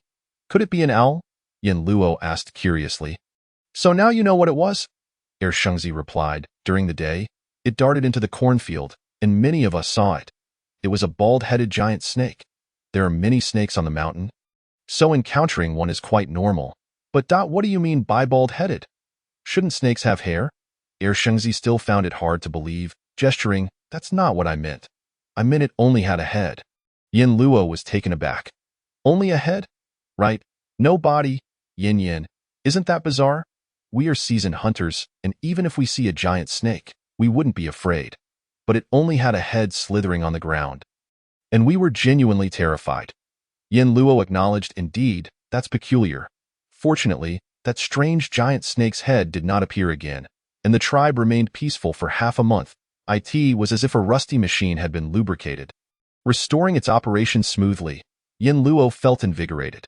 Could it be an owl?" Yin Luo asked curiously. "So now you know what it was?" Shengzi replied. "During the day, it darted into the cornfield, and many of us saw it. It was a bald-headed giant snake. There are many snakes on the mountain, so encountering one is quite normal." "But what do you mean by bald-headed? Shouldn't snakes have hair?" Shengzi still found it hard to believe, gesturing, "That's not what I meant. I meant it only had a head." Yin Luo was taken aback. "Only a head? Right. No body. Yin Yin, isn't that bizarre? We are seasoned hunters, and even if we see a giant snake, we wouldn't be afraid. But it only had a head slithering on the ground. And we were genuinely terrified." Yin Luo acknowledged, "Indeed, that's peculiar. Fortunately, that strange giant snake's head did not appear again, and the tribe remained peaceful for half a month. It was as if a rusty machine had been lubricated, restoring its operation smoothly. Yin Luo felt invigorated.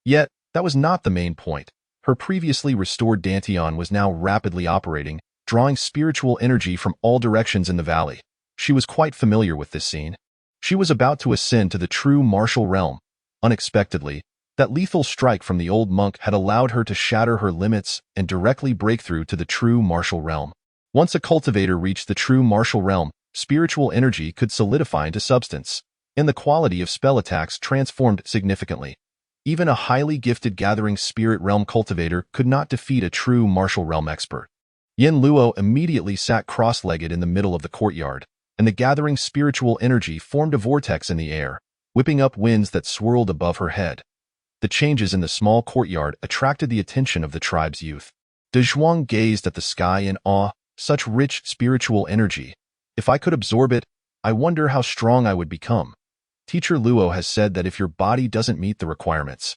Yet, that was not the main point. Her previously restored Dantian was now rapidly operating, drawing spiritual energy from all directions in the valley. She was quite familiar with this scene. She was about to ascend to the true martial realm. Unexpectedly, that lethal strike from the old monk had allowed her to shatter her limits and directly break through to the true martial realm. Once a cultivator reached the true martial realm, spiritual energy could solidify into substance, and the quality of spell attacks transformed significantly. Even a highly gifted gathering spirit realm cultivator could not defeat a true martial realm expert. Yin Luo immediately sat cross-legged in the middle of the courtyard, and the gathering spiritual energy formed a vortex in the air, whipping up winds that swirled above her head. The changes in the small courtyard attracted the attention of the tribe's youth. De Zhuang gazed at the sky in awe. Such rich spiritual energy. If I could absorb it, I wonder how strong I would become. Teacher Luo has said that if your body doesn't meet the requirements,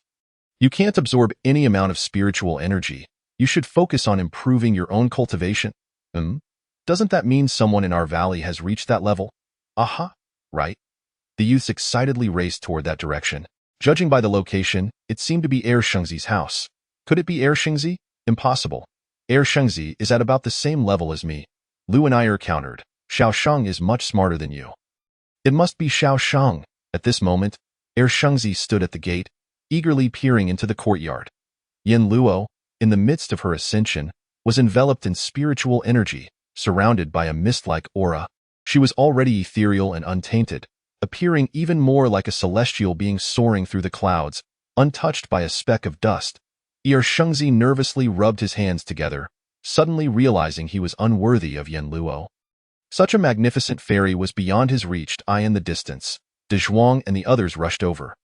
you can't absorb any amount of spiritual energy. You should focus on improving your own cultivation. Doesn't that mean someone in our valley has reached that level? Aha, right? The youths excitedly raced toward that direction. Judging by the location, it seemed to be Shengzi's house. Could it be Shengzi? Impossible. Shengzi is at about the same level as me. Lu and I countered. Xiaosheng is much smarter than you. It must be Xiaosheng. At this moment, Shengzi stood at the gate, eagerly peering into the courtyard. Yin Luo, in the midst of her ascension, was enveloped in spiritual energy, surrounded by a mist-like aura. She was already ethereal and untainted, appearing even more like a celestial being soaring through the clouds, untouched by a speck of dust. Shengzi nervously rubbed his hands together, suddenly realizing he was unworthy of Yin Luo. Such a magnificent fairy was beyond his reach. In the distance, De Zhuang and the others rushed over.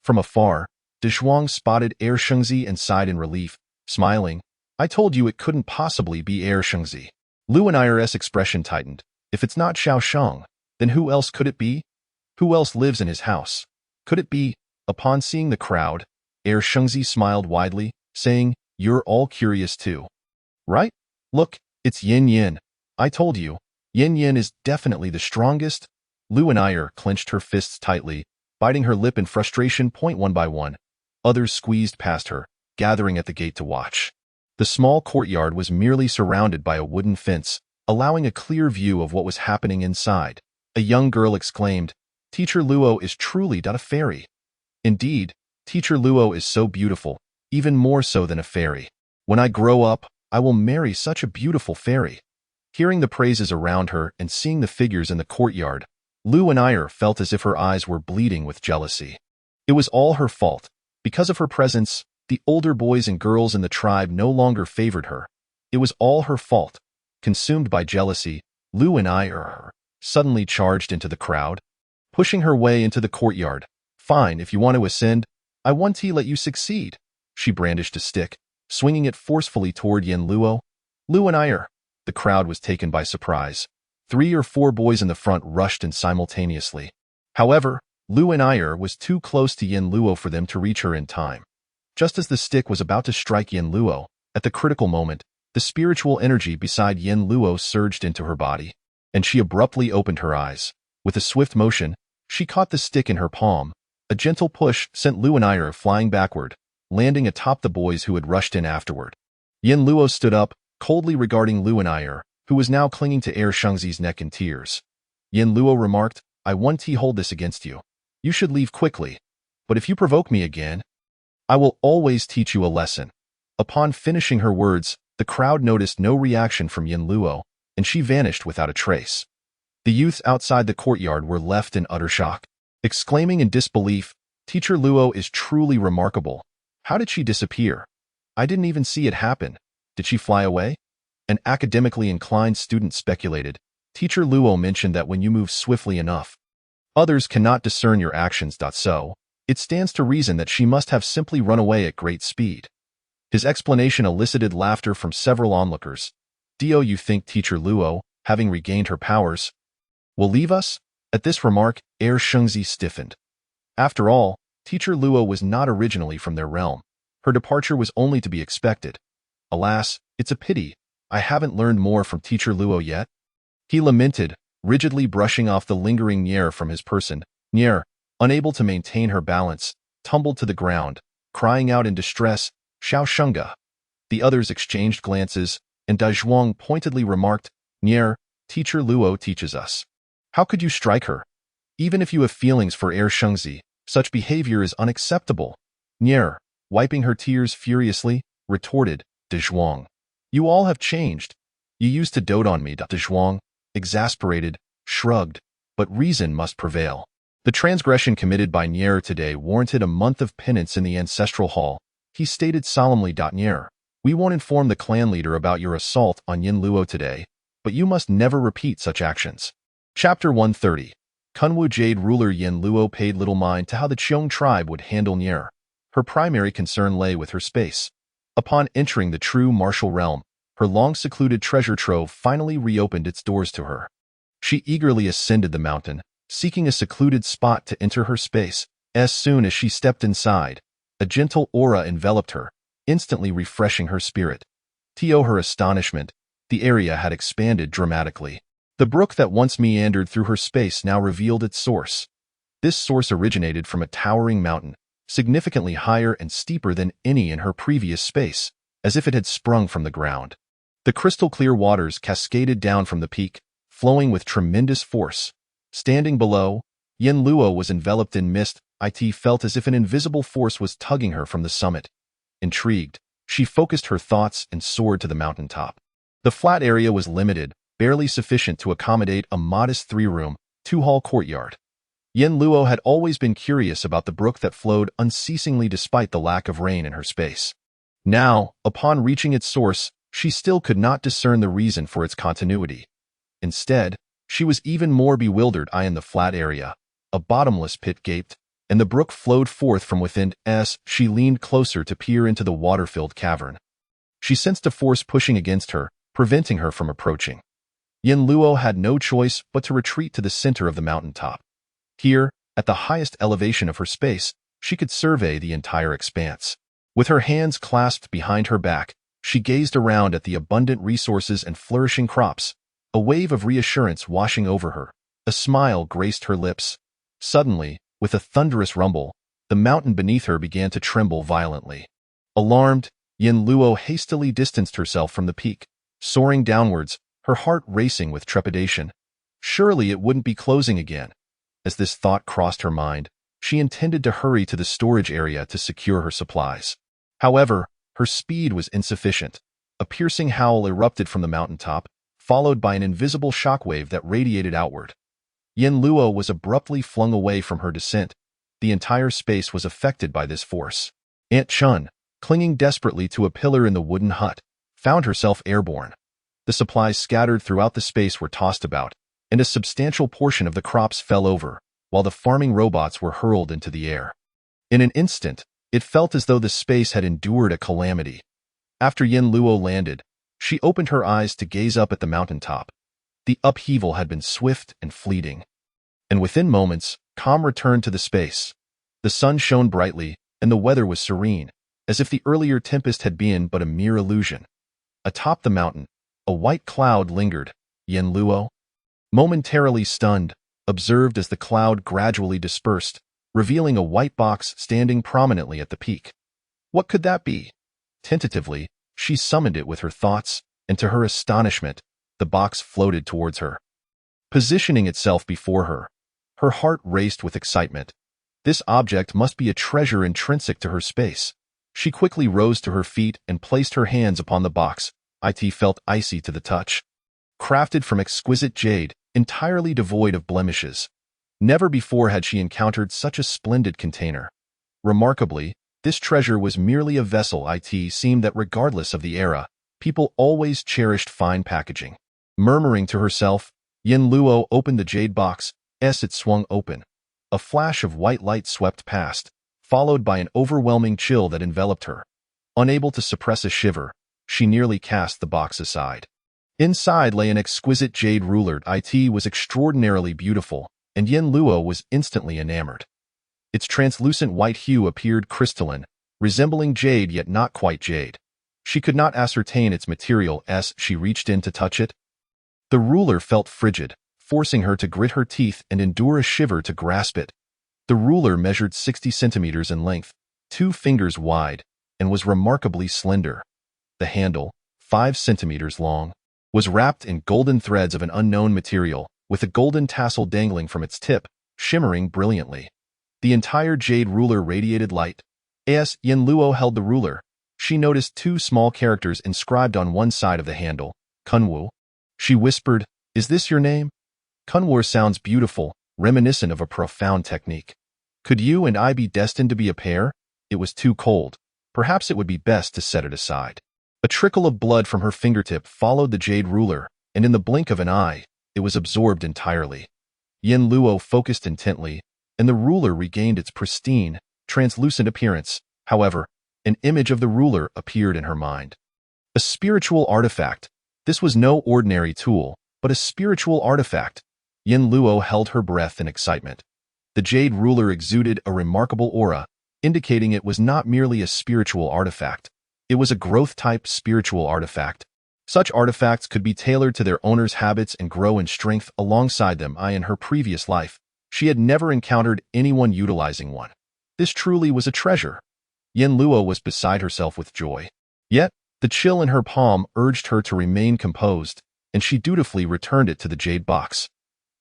From afar, De Zhuang spotted Shengzi and sighed in relief, smiling. I told you it couldn't possibly be Shengzi. Lu and I's expression tightened. If it's not Xiaosheng, then who else could it be? Who else lives in his house? Could it be? Upon seeing the crowd, Shengzi smiled widely, saying, you're all curious too. Right? Look, it's Yin Yin. I told you, Yin Yin is definitely the strongest. Lu and I clenched her fists tightly, biting her lip in frustration. One by one, others squeezed past her, gathering at the gate to watch. The small courtyard was merely surrounded by a wooden fence, allowing a clear view of what was happening inside. A young girl exclaimed, Teacher Luo is truly a fairy. Indeed, Teacher Luo is so beautiful, even more so than a fairy. When I grow up, I will marry such a beautiful fairy. Hearing the praises around her and seeing the figures in the courtyard, Lu and I felt as if her eyes were bleeding with jealousy. It was all her fault. Because of her presence, the older boys and girls in the tribe no longer favored her. It was all her fault. Consumed by jealousy, Lu and I suddenly charged into the crowd, pushing her way into the courtyard. Fine, if you want to ascend, I want to let you succeed. She brandished a stick, swinging it forcefully toward Yin Luo. Lu and I The crowd was taken by surprise. 3 or 4 boys in the front rushed in simultaneously. However, Lu and I was too close to Yin Luo for them to reach her in time. Just as the stick was about to strike Yin Luo, at the critical moment, the spiritual energy beside Yin Luo surged into her body, and she abruptly opened her eyes. With a swift motion, she caught the stick in her palm. A gentle push sent Lu and I flying backward, landing atop the boys who had rushed in afterward. Yin Luo stood up, coldly regarding Lu and I, who was now clinging to Shengzi's neck in tears. Yin Luo remarked, I want to hold this against you. You should leave quickly. But if you provoke me again, I will always teach you a lesson. Upon finishing her words, the crowd noticed no reaction from Yin Luo, and she vanished without a trace. The youths outside the courtyard were left in utter shock, exclaiming in disbelief, Teacher Luo is truly remarkable. How did she disappear? I didn't even see it happen. Did she fly away? An academically inclined student speculated. Teacher Luo mentioned that when you move swiftly enough, others cannot discern your actions. So, it stands to reason that she must have simply run away at great speed. His explanation elicited laughter from several onlookers. Do you think Teacher Luo, having regained her powers, will leave us? At this remark, Shengzi stiffened. After all, Teacher Luo was not originally from their realm. Her departure was only to be expected. Alas, it's a pity. I haven't learned more from Teacher Luo yet. He lamented, rigidly brushing off the lingering Nier from his person. Nier, unable to maintain her balance, tumbled to the ground, crying out in distress, Xiao Shunga. The others exchanged glances, and Dazhuang pointedly remarked, Nier, Teacher Luo teaches us. How could you strike her? Even if you have feelings for Shengzi, such behavior is unacceptable. Nier, wiping her tears furiously, retorted, Dazhuang. You all have changed. You used to dote on me, Dazhuang, exasperated, shrugged, but reason must prevail. The transgression committed by Nier today warranted a month of penance in the ancestral hall. He stated solemnly, Nier, we won't inform the clan leader about your assault on Yin Luo today, but you must never repeat such actions. Chapter 130. Kunwu Jade ruler Yin Luo paid little mind to how the Qiong tribe would handle Nier. Her primary concern lay with her space. Upon entering the true martial realm, her long-secluded treasure trove finally reopened its doors to her. She eagerly ascended the mountain, seeking a secluded spot to enter her space. As soon as she stepped inside, a gentle aura enveloped her, instantly refreshing her spirit. To her astonishment, the area had expanded dramatically. The brook that once meandered through her space now revealed its source. This source originated from a towering mountain, significantly higher and steeper than any in her previous space, as if it had sprung from the ground. The crystal-clear waters cascaded down from the peak, flowing with tremendous force. Standing below, Yin Luo was enveloped in mist. It felt as if an invisible force was tugging her from the summit. Intrigued, she focused her thoughts and soared to the mountaintop. The flat area was limited, barely sufficient to accommodate a modest 3-room, 2-hall courtyard. Yin Luo had always been curious about the brook that flowed unceasingly despite the lack of rain in her space. Now, upon reaching its source, she still could not discern the reason for its continuity. Instead, she was even more bewildered. In the flat area, a bottomless pit gaped, and the brook flowed forth from within. As she leaned closer to peer into the water-filled cavern, she sensed a force pushing against her, preventing her from approaching. Yin Luo had no choice but to retreat to the center of the mountaintop. Here, at the highest elevation of her space, she could survey the entire expanse. With her hands clasped behind her back, she gazed around at the abundant resources and flourishing crops, a wave of reassurance washing over her. A smile graced her lips. Suddenly, with a thunderous rumble, the mountain beneath her began to tremble violently. Alarmed, Yin Luo hastily distanced herself from the peak, soaring downwards, her heart racing with trepidation. Surely it wouldn't be closing again. As this thought crossed her mind, she intended to hurry to the storage area to secure her supplies. However, her speed was insufficient. A piercing howl erupted from the mountaintop, followed by an invisible shockwave that radiated outward. Yin Luo was abruptly flung away from her descent. The entire space was affected by this force. Aunt Chun, clinging desperately to a pillar in the wooden hut, found herself airborne. The supplies scattered throughout the space were tossed about, and a substantial portion of the crops fell over, while the farming robots were hurled into the air. In an instant, it felt as though the space had endured a calamity. After Yin Luo landed, she opened her eyes to gaze up at the mountaintop. The upheaval had been swift and fleeting. And within moments, calm returned to the space. The sun shone brightly, and the weather was serene, as if the earlier tempest had been but a mere illusion. Atop the mountain, a white cloud lingered. Yin Luo, momentarily stunned, observed as the cloud gradually dispersed, revealing a white box standing prominently at the peak. What could that be? Tentatively, she summoned it with her thoughts, and to her astonishment, the box floated towards her. Positioning itself before her, her heart raced with excitement. This object must be a treasure intrinsic to her space. She quickly rose to her feet and placed her hands upon the box. It felt icy to the touch. Crafted from exquisite jade, entirely devoid of blemishes. Never before had she encountered such a splendid container. Remarkably, this treasure was merely a vessel. It seemed that regardless of the era, people always cherished fine packaging. Murmuring to herself, Yin Luo opened the jade box. As it swung open, a flash of white light swept past, followed by an overwhelming chill that enveloped her. Unable to suppress a shiver, she nearly cast the box aside. Inside lay an exquisite jade ruler. It was extraordinarily beautiful, and Yin Luo was instantly enamored. Its translucent white hue appeared crystalline, resembling jade yet not quite jade. She could not ascertain its material as she reached in to touch it. The ruler felt frigid, forcing her to grit her teeth and endure a shiver to grasp it. The ruler measured 60 centimeters in length, 2 fingers wide, and was remarkably slender. The handle, 5 centimeters long, was wrapped in golden threads of an unknown material, with a golden tassel dangling from its tip, shimmering brilliantly. The entire jade ruler radiated light. As Yin Luo held the ruler, she noticed 2 small characters inscribed on one side of the handle, Kunwu. She whispered, "Is this your name?" Kunwu sounds beautiful, reminiscent of a profound technique. Could you and I be destined to be a pair? It was too cold. Perhaps it would be best to set it aside. A trickle of blood from her fingertip followed the jade ruler, and in the blink of an eye, it was absorbed entirely. Yin Luo focused intently, and the ruler regained its pristine, translucent appearance. However, an image of the ruler appeared in her mind. A spiritual artifact. This was no ordinary tool, but a spiritual artifact. Yin Luo held her breath in excitement. The jade ruler exuded a remarkable aura, indicating it was not merely a spiritual artifact. It was a growth-type spiritual artifact. Such artifacts could be tailored to their owner's habits and grow in strength alongside them. In her previous life, she had never encountered anyone utilizing one. This truly was a treasure. Yin Luo was beside herself with joy. Yet, the chill in her palm urged her to remain composed, and she dutifully returned it to the jade box.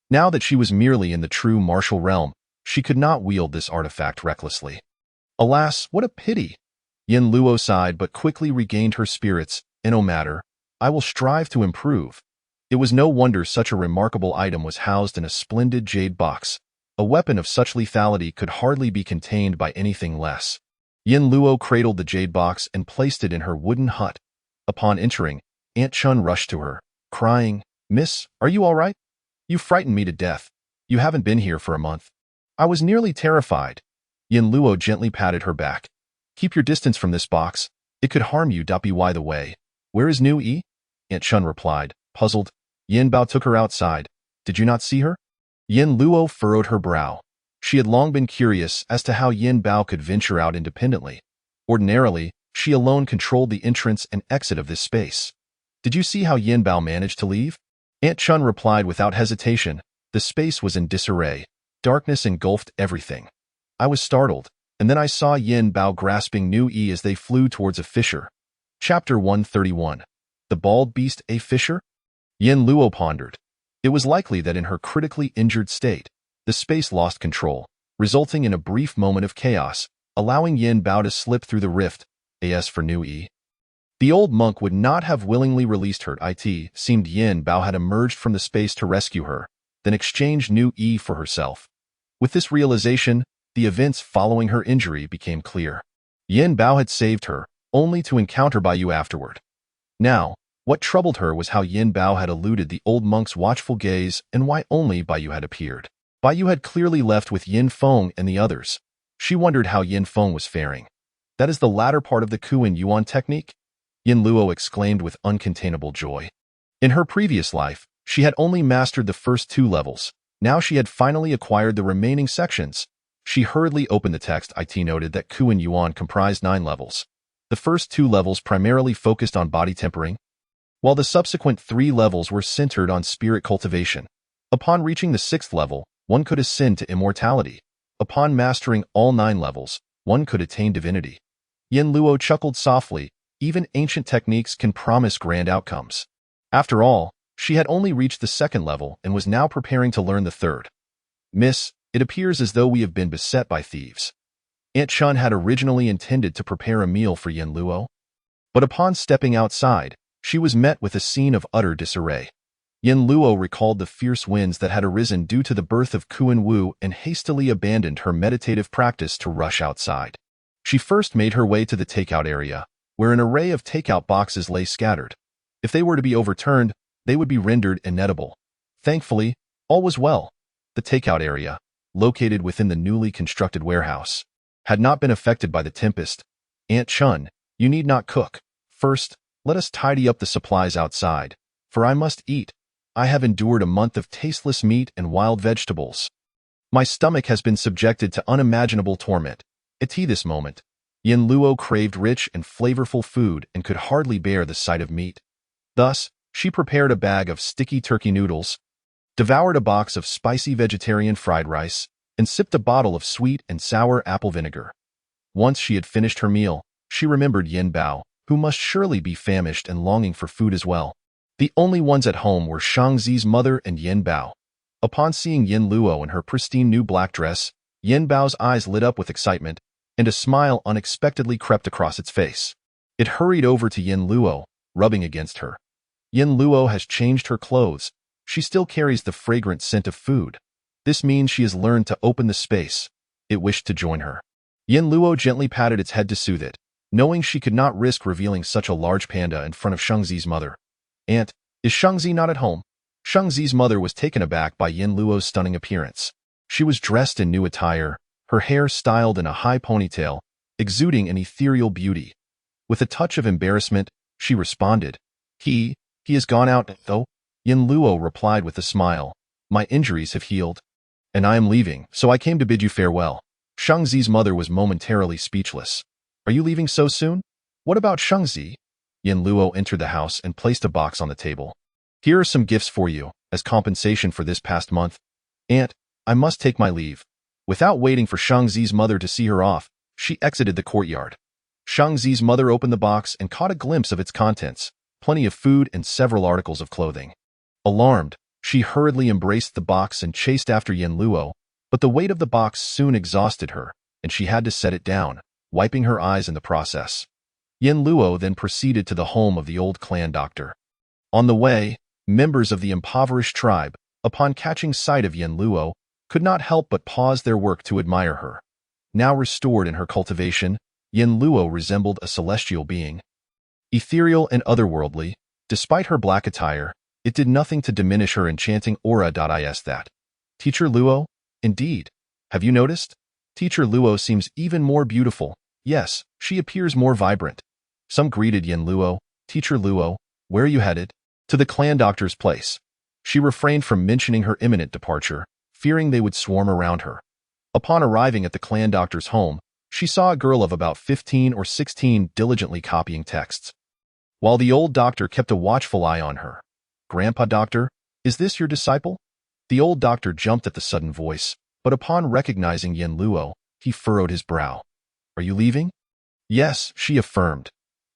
Now that she was merely in the true martial realm, she could not wield this artifact recklessly. Alas, what a pity! Yin Luo sighed but quickly regained her spirits. No matter, I will strive to improve. It was no wonder such a remarkable item was housed in a splendid jade box. A weapon of such lethality could hardly be contained by anything less. Yin Luo cradled the jade box and placed it in her wooden hut. Upon entering, Aunt Chun rushed to her, crying, "Miss, are you all right? You frightened me to death. You haven't been here for a month." I was nearly terrified. Yin Luo gently patted her back. "Keep your distance from this box. It could harm you. By the way, where is Nu Yi?" Aunt Chun replied, puzzled. "Yin Bao took her outside. Did you not see her?" Yin Luo furrowed her brow. She had long been curious as to how Yin Bao could venture out independently. Ordinarily, she alone controlled the entrance and exit of this space. "Did you see how Yin Bao managed to leave?" Aunt Chun replied without hesitation. The space was in disarray. Darkness engulfed everything. I was startled, and then I saw Yin Bao grasping Nu Yi as they flew towards a fissure. Chapter 131. The Bald Beast, a Fissure? Yin Luo pondered. It was likely that in her critically injured state, the space lost control, resulting in a brief moment of chaos, allowing Yin Bao to slip through the rift. As for Nu Yi, the old monk would not have willingly released her. It seemed Yin Bao had emerged from the space to rescue her, then exchanged Nu Yi for herself. With this realization, the events following her injury became clear. Yin Bao had saved her, only to encounter Baiyu afterward. Now, what troubled her was how Yin Bao had eluded the old monk's watchful gaze and why only Baiyu had appeared. Baiyu had clearly left with Yin Feng and the others. She wondered how Yin Feng was faring. "That is the latter part of the Kuan Yuan technique?" Yin Luo exclaimed with uncontainable joy. In her previous life, she had only mastered the first 2 levels. Now she had finally acquired the remaining sections. She hurriedly opened the text. It noted that Kuan Yuan comprised 9 levels. The first 2 levels primarily focused on body tempering, while the subsequent 3 levels were centered on spirit cultivation. Upon reaching the 6th level, one could ascend to immortality. Upon mastering all 9 levels, one could attain divinity. Yin Luo chuckled softly. Even ancient techniques can promise grand outcomes. After all, she had only reached the 2nd level and was now preparing to learn the 3rd. "Miss, it appears as though we have been beset by thieves." Aunt Chun had originally intended to prepare a meal for Yin Luo, but upon stepping outside, she was met with a scene of utter disarray. Yin Luo recalled the fierce winds that had arisen due to the birth of Kuan Wu and hastily abandoned her meditative practice to rush outside. She first made her way to the takeout area, where an array of takeout boxes lay scattered. If they were to be overturned, they would be rendered inedible. Thankfully, all was well. The takeout area, located within the newly constructed warehouse, had not been affected by the tempest. "Aunt Chun, you need not cook. First, let us tidy up the supplies outside, for I must eat. I have endured a month of tasteless meat and wild vegetables. My stomach has been subjected to unimaginable torment." At this moment, Yin Luo craved rich and flavorful food and could hardly bear the sight of meat. Thus, she prepared a bag of sticky turkey noodles, devoured a box of spicy vegetarian fried rice, and sipped a bottle of sweet and sour apple vinegar. Once she had finished her meal, she remembered Yin Bao, who must surely be famished and longing for food as well. The only ones at home were Shangzi's mother and Yin Bao. Upon seeing Yin Luo in her pristine new black dress, Yin Bao's eyes lit up with excitement, and a smile unexpectedly crept across its face. It hurried over to Yin Luo, rubbing against her. Yin Luo has changed her clothes. She still carries the fragrant scent of food. This means she has learned to open the space. It wished to join her. Yin Luo gently patted its head to soothe it, knowing she could not risk revealing such a large panda in front of Shangzi's mother. Aunt, is Shangzi not at home? Shangzi's mother was taken aback by Yin Luo's stunning appearance. She was dressed in new attire, her hair styled in a high ponytail, exuding an ethereal beauty. With a touch of embarrassment, she responded, He has gone out, though. Yin Luo replied with a smile, My injuries have healed, and I am leaving, so I came to bid you farewell. Shangzi's mother was momentarily speechless. Are you leaving so soon? What about Shangzi? Yin Luo entered the house and placed a box on the table. Here are some gifts for you, as compensation for this past month. Aunt, I must take my leave. Without waiting for Shangzi's mother to see her off, she exited the courtyard. Shangzi's mother opened the box and caught a glimpse of its contents, plenty of food and several articles of clothing. Alarmed, she hurriedly embraced the box and chased after Yin Luo, but the weight of the box soon exhausted her, and she had to set it down, wiping her eyes in the process. Yin Luo then proceeded to the home of the old clan doctor. On the way, members of the impoverished tribe, upon catching sight of Yin Luo, could not help but pause their work to admire her. Now restored in her cultivation, Yin Luo resembled a celestial being. Ethereal and otherworldly, despite her black attire, it did nothing to diminish her enchanting aura. Is that Teacher Luo? Indeed. Have you noticed? Teacher Luo seems even more beautiful. Yes, she appears more vibrant. Some greeted Yin Luo. Teacher Luo, where are you headed? To the clan doctor's place. She refrained from mentioning her imminent departure, fearing they would swarm around her. Upon arriving at the clan doctor's home, she saw a girl of about 15 or 16 diligently copying texts, while the old doctor kept a watchful eye on her. Grandpa Doctor, is this your disciple? The old doctor jumped at the sudden voice, but upon recognizing Yin Luo, he furrowed his brow. Are you leaving? Yes, she affirmed.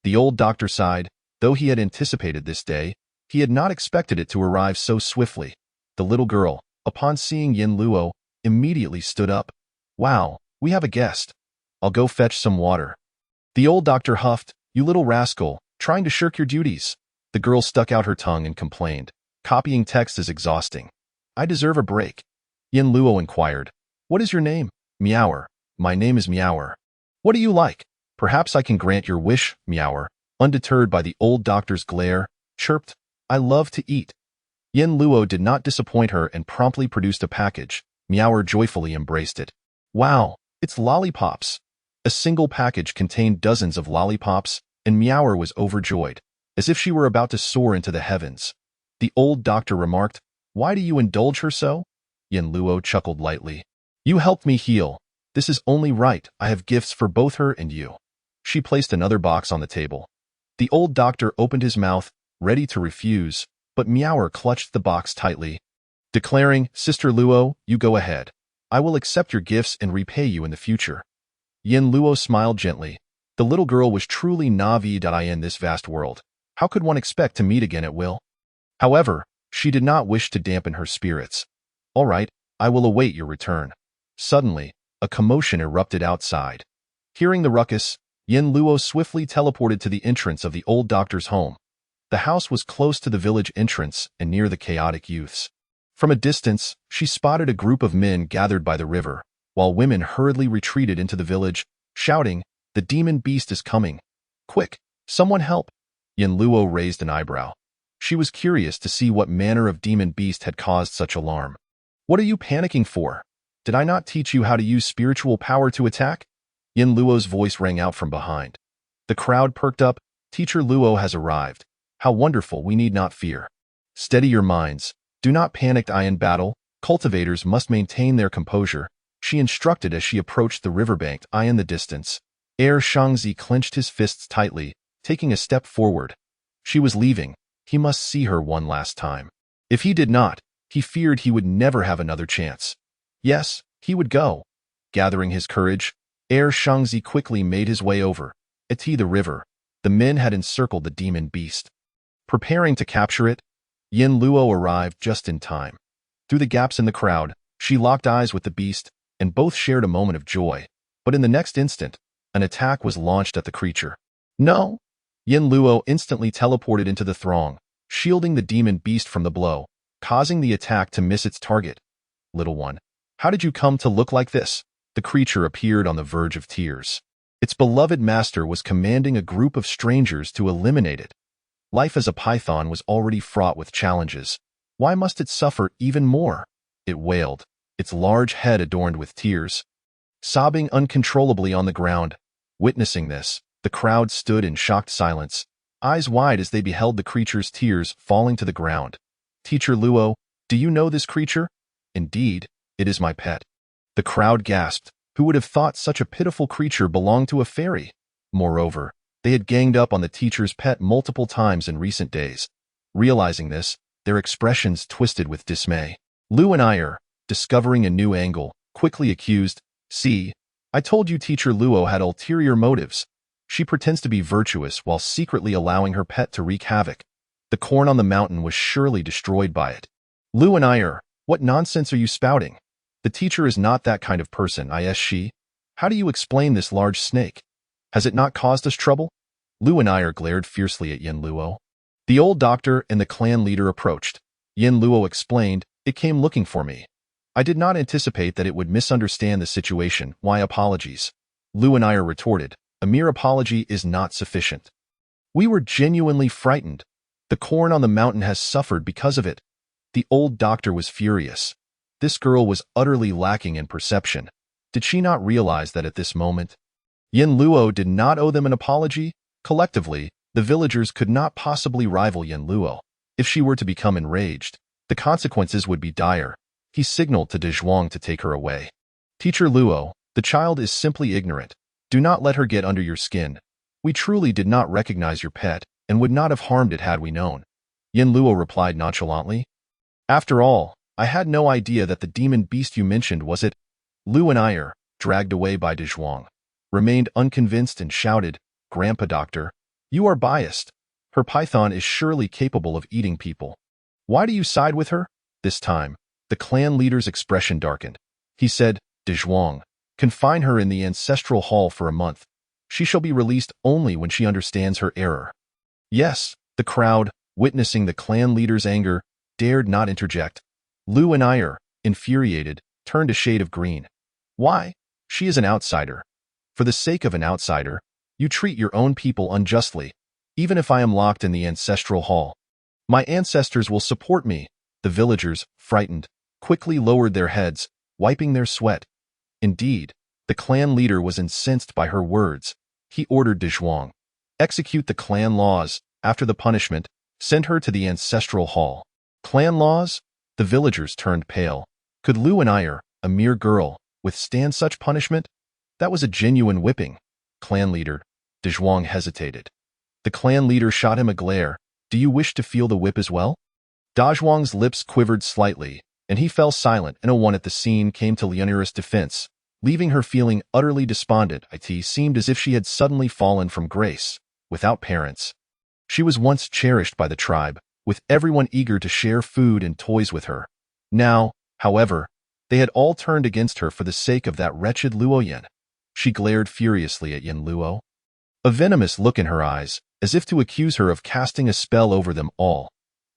The old doctor sighed. Though he had anticipated this day, he had not expected it to arrive so swiftly. The little girl, upon seeing Yin Luo, immediately stood up. Wow, we have a guest. I'll go fetch some water. The old doctor huffed, You little rascal, trying to shirk your duties. The girl stuck out her tongue and complained. Copying text is exhausting. I deserve a break. Yin Luo inquired. What is your name? Meower. My name is Meower. What do you like? Perhaps I can grant your wish, Meower. Undeterred by the old doctor's glare, chirped, I love to eat. Yin Luo did not disappoint her and promptly produced a package. Meower joyfully embraced it. Wow, it's lollipops. A single package contained dozens of lollipops, and Meower was overjoyed, as if she were about to soar into the heavens. The old doctor remarked, Why do you indulge her so? Yin Luo chuckled lightly. You helped me heal. This is only right. I have gifts for both her and you. She placed another box on the table. The old doctor opened his mouth, ready to refuse, but Meower clutched the box tightly, declaring, Sister Luo, you go ahead. I will accept your gifts and repay you in the future. Yin Luo smiled gently. The little girl was truly Navi in this vast world. How could one expect to meet again at will? However, she did not wish to dampen her spirits. All right, I will await your return. Suddenly, a commotion erupted outside. Hearing the ruckus, Yin Luo swiftly teleported to the entrance of the old doctor's home. The house was close to the village entrance and near the chaotic youths. From a distance, she spotted a group of men gathered by the river, while women hurriedly retreated into the village, shouting, The demon beast is coming. Quick, someone help. Yin Luo raised an eyebrow. She was curious to see what manner of demon beast had caused such alarm. What are you panicking for? Did I not teach you how to use spiritual power to attack? Yin Luo's voice rang out from behind. The crowd perked up. Teacher Luo has arrived. How wonderful, we need not fear. Steady your minds. Do not panic in battle. Cultivators must maintain their composure, she instructed as she approached the riverbank in the distance. Shangzi clenched his fists tightly, taking a step forward. She was leaving. He must see her one last time. If he did not, he feared he would never have another chance. Yes, he would go. Gathering his courage, Shangzi quickly made his way over. At the river, the men had encircled the demon beast. Preparing to capture it, Yin Luo arrived just in time. Through the gaps in the crowd, she locked eyes with the beast, and both shared a moment of joy. But in the next instant, an attack was launched at the creature. No! Yin Luo instantly teleported into the throng, shielding the demon beast from the blow, causing the attack to miss its target. Little one, how did you come to look like this? The creature appeared on the verge of tears. Its beloved master was commanding a group of strangers to eliminate it. Life as a python was already fraught with challenges. Why must it suffer even more? It wailed, its large head adorned with tears. Sobbing uncontrollably on the ground. Witnessing this, the crowd stood in shocked silence, eyes wide as they beheld the creature's tears falling to the ground. Teacher Luo, do you know this creature? Indeed, it is my pet. The crowd gasped. Who would have thought such a pitiful creature belonged to a fairy? Moreover, they had ganged up on the teacher's pet multiple times in recent days. Realizing this, their expressions twisted with dismay. Lu and I, discovering a new angle, quickly accused, "See, I told you Teacher Luo had ulterior motives. She pretends to be virtuous while secretly allowing her pet to wreak havoc. The corn on the mountain was surely destroyed by it." Lu and I, what nonsense are you spouting? The teacher is not that kind of person, she. How do you explain this large snake? Has it not caused us trouble? Lu and I glared fiercely at Yin Luo. The old doctor and the clan leader approached. Yin Luo explained, "It came looking for me. I did not anticipate that it would misunderstand the situation. Why apologies?" Lu and I retorted, "A mere apology is not sufficient. We were genuinely frightened. The corn on the mountain has suffered because of it." The old doctor was furious. This girl was utterly lacking in perception. Did she not realize that at this moment, Yin Luo did not owe them an apology? Collectively, the villagers could not possibly rival Yin Luo. If she were to become enraged, the consequences would be dire. He signaled to De Zhuang to take her away. "Teacher Luo, the child is simply ignorant. Do not let her get under your skin. We truly did not recognize your pet and would not have harmed it had we known." Yin Luo replied nonchalantly. "After all, I had no idea that the demon beast you mentioned was it." Lu and I, dragged away by De Zhuang, remained unconvinced and shouted, "Grandpa Doctor, you are biased. Her python is surely capable of eating people. Why do you side with her?" This time, the clan leader's expression darkened. He said, "De Zhuang, confine her in the ancestral hall for a month. She shall be released only when she understands her error." Yes, the crowd, witnessing the clan leader's anger, dared not interject. Lu and I, infuriated, turned a shade of green. "Why? She is an outsider. For the sake of an outsider, you treat your own people unjustly, even if I am locked in the ancestral hall. My ancestors will support me." The villagers, frightened, quickly lowered their heads, wiping their sweat. Indeed, the clan leader was incensed by her words. He ordered De Zhuang, "Execute the clan laws. After the punishment, send her to the ancestral hall." Clan laws? The villagers turned pale. Could Lu and I, a mere girl, withstand such punishment? That was a genuine whipping. Clan leader. De Zhuang hesitated. The clan leader shot him a glare. "Do you wish to feel the whip as well?" Da Zhuang's lips quivered slightly, and he fell silent. And a one at the scene came to Lianira's defense, leaving her feeling utterly despondent. It seemed as if she had suddenly fallen from grace, without parents. She was once cherished by the tribe, with everyone eager to share food and toys with her. Now, however, they had all turned against her for the sake of that wretched Luoyan. She glared furiously at Yin Luo, a venomous look in her eyes, as if to accuse her of casting a spell over them all,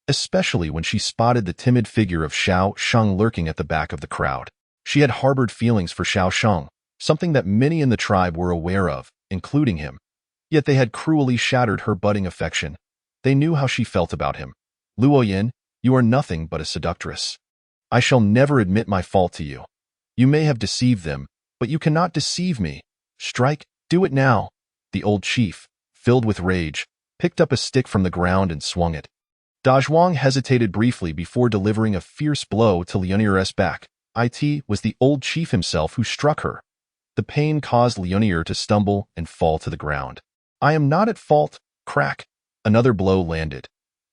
especially when she spotted the timid figure of Xiao Sheng lurking at the back of the crowd. She had harbored feelings for Xiao Sheng, something that many in the tribe were aware of, including him. Yet they had cruelly shattered her budding affection. They knew how she felt about him. "Luoyan, you are nothing but a seductress. I shall never admit my fault to you. You may have deceived them, but you cannot deceive me. Strike, do it now." The old chief, filled with rage, picked up a stick from the ground and swung it. Da Zhuang hesitated briefly before delivering a fierce blow to Lianira's back. It was the old chief himself who struck her. The pain caused Leonier to stumble and fall to the ground. I am not at fault. Crack. Another blow landed.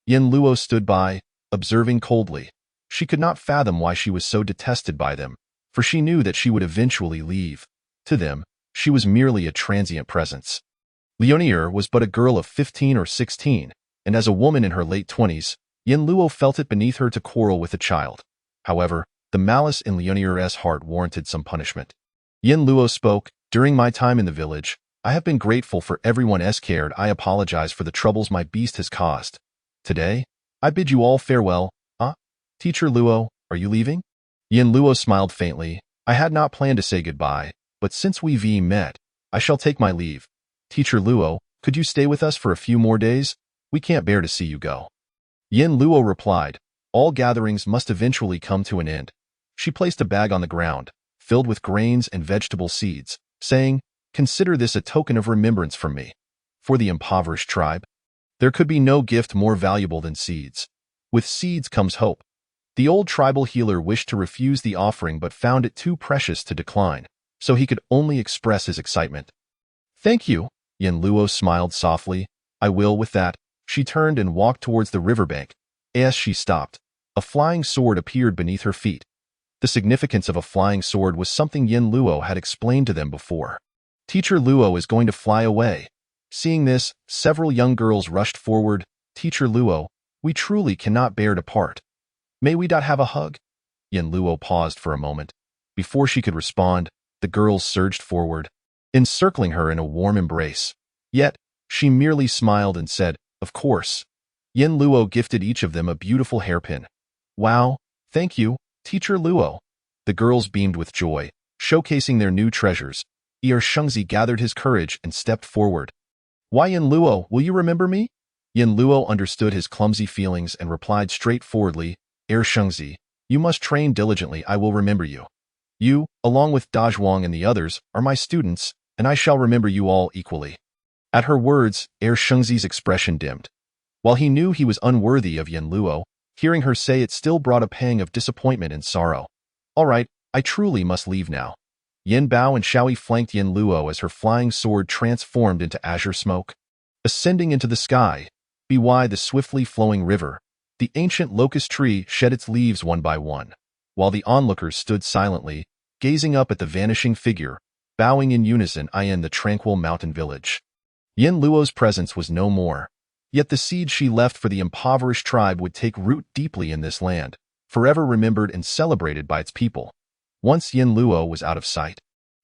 Yin Luo stood by, observing coldly. She could not fathom why she was so detested by them, for she knew that she would eventually leave. To them, she was merely a transient presence. Leonier was but a girl of 15 or 16, and as a woman in her late 20s, Yin Luo felt it beneath her to quarrel with a child. However, the malice in Leonier's heart warranted some punishment. Yin Luo spoke, "During my time in the village, I have been grateful for everyone's cared. I apologize for the troubles my beast has caused. Today, I bid you all farewell." Teacher Luo, are you leaving? Yin Luo smiled faintly. I had not planned to say goodbye, but since we've met, I shall take my leave. Teacher Luo, could you stay with us for a few more days? We can't bear to see you go. Yin Luo replied, all gatherings must eventually come to an end. She placed a bag on the ground, filled with grains and vegetable seeds, saying, consider this a token of remembrance from me. For the impoverished tribe, there could be no gift more valuable than seeds. With seeds comes hope. The old tribal healer wished to refuse the offering but found it too precious to decline, so he could only express his excitement. Thank you, Yin Luo smiled softly. I will. With that, she turned and walked towards the riverbank. As she stopped, a flying sword appeared beneath her feet. The significance of a flying sword was something Yin Luo had explained to them before. Teacher Luo is going to fly away. Seeing this, several young girls rushed forward. Teacher Luo, we truly cannot bear to part. May we not have a hug? Yin Luo paused for a moment. Before she could respond, the girls surged forward, encircling her in a warm embrace. Yet, she merely smiled and said, of course. Yin Luo gifted each of them a beautiful hairpin. Wow, thank you, Teacher Luo. The girls beamed with joy, showcasing their new treasures. Shengzi gathered his courage and stepped forward. Why, Yin Luo, will you remember me? Yin Luo understood his clumsy feelings and replied straightforwardly, Shengzi, you must train diligently. I will remember you. You, along with Dazhuang and the others, are my students, and I shall remember you all equally. At her words, Shengzi's expression dimmed. While he knew he was unworthy of Yin Luo, hearing her say it still brought a pang of disappointment and sorrow. All right, I truly must leave now. Yin Bao and Shaoyi flanked Yin Luo as her flying sword transformed into azure smoke. Ascending into the sky, by the swiftly flowing river, the ancient locust tree shed its leaves one by one, while the onlookers stood silently, gazing up at the vanishing figure, bowing in unison in the tranquil mountain village. Yin Luo's presence was no more, yet the seed she left for the impoverished tribe would take root deeply in this land, forever remembered and celebrated by its people. Once Yin Luo was out of sight,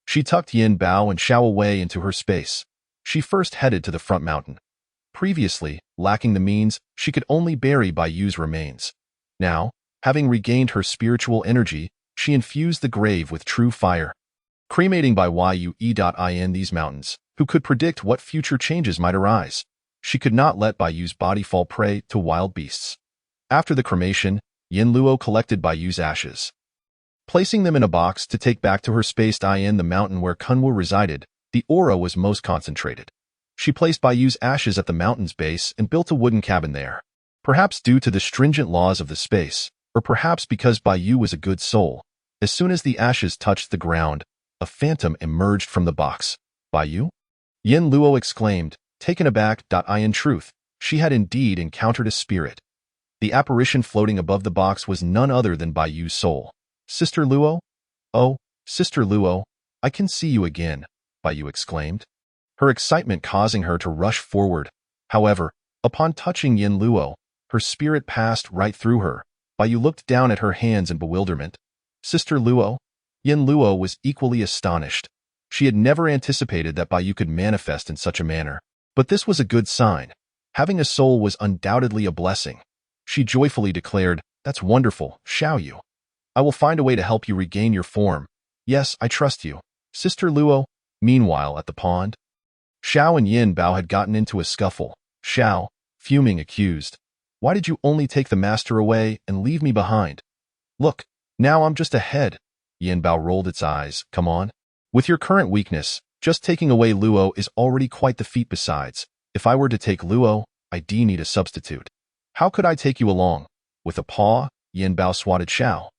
she tucked Yin Bao and Xiao away into her space. She first headed to the front mountain. Previously, lacking the means, she could only bury Baiyu's remains. Now, having regained her spiritual energy, she infused the grave with true fire. Cremating Baiyu in these mountains, who could predict what future changes might arise? She could not let Baiyu's body fall prey to wild beasts. After the cremation, Yin Luo collected Baiyu's ashes. Placing them in a box to take back to her space in the mountain where Kunwu resided, the aura was most concentrated. She placed Baiyu's ashes at the mountain's base and built a wooden cabin there. Perhaps due to the stringent laws of the space, or perhaps because Baiyu was a good soul, as soon as the ashes touched the ground, a phantom emerged from the box. Baiyu? Yin Luo exclaimed, taken aback. In truth, she had indeed encountered a spirit. The apparition floating above the box was none other than Baiyu's soul. Sister Luo? Oh, Sister Luo, I can see you again, Baiyu exclaimed, her excitement causing her to rush forward. However, upon touching Yin Luo, her spirit passed right through her. Baiyu looked down at her hands in bewilderment. Sister Luo? Yin Luo was equally astonished. She had never anticipated that Baiyu could manifest in such a manner. But this was a good sign. Having a soul was undoubtedly a blessing. She joyfully declared, that's wonderful, Xiaoyu. I will find a way to help you regain your form. Yes, I trust you. Sister Luo. Meanwhile, at the pond, Xiao and Yin Bao had gotten into a scuffle. Xiao, fuming, accused, why did you only take the master away and leave me behind? Look, now I'm just ahead. Yin Bao rolled its eyes. Come on. With your current weakness, just taking away Luo is already quite the feat. Besides, if I were to take Luo, I'd need a substitute. How could I take you along? With a paw, Yin Bao swatted Xiao,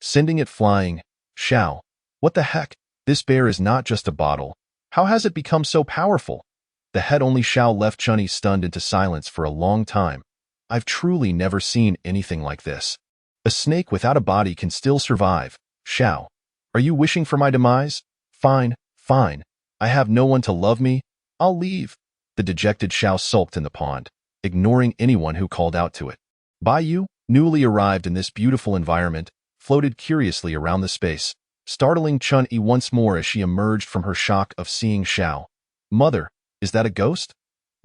sending it flying. Xiao, what the heck? This bear is not just a bottle. How has it become so powerful? The head-only Shao left Chunny stunned into silence for a long time. I've truly never seen anything like this. A snake without a body can still survive. Shao, are you wishing for my demise? Fine, fine. I have no one to love me. I'll leave. The dejected Shao sulked in the pond, ignoring anyone who called out to it. Baiyu, newly arrived in this beautiful environment, floated curiously around the space, startling Chun-Yi once more as she emerged from her shock of seeing Shao. Mother, is that a ghost?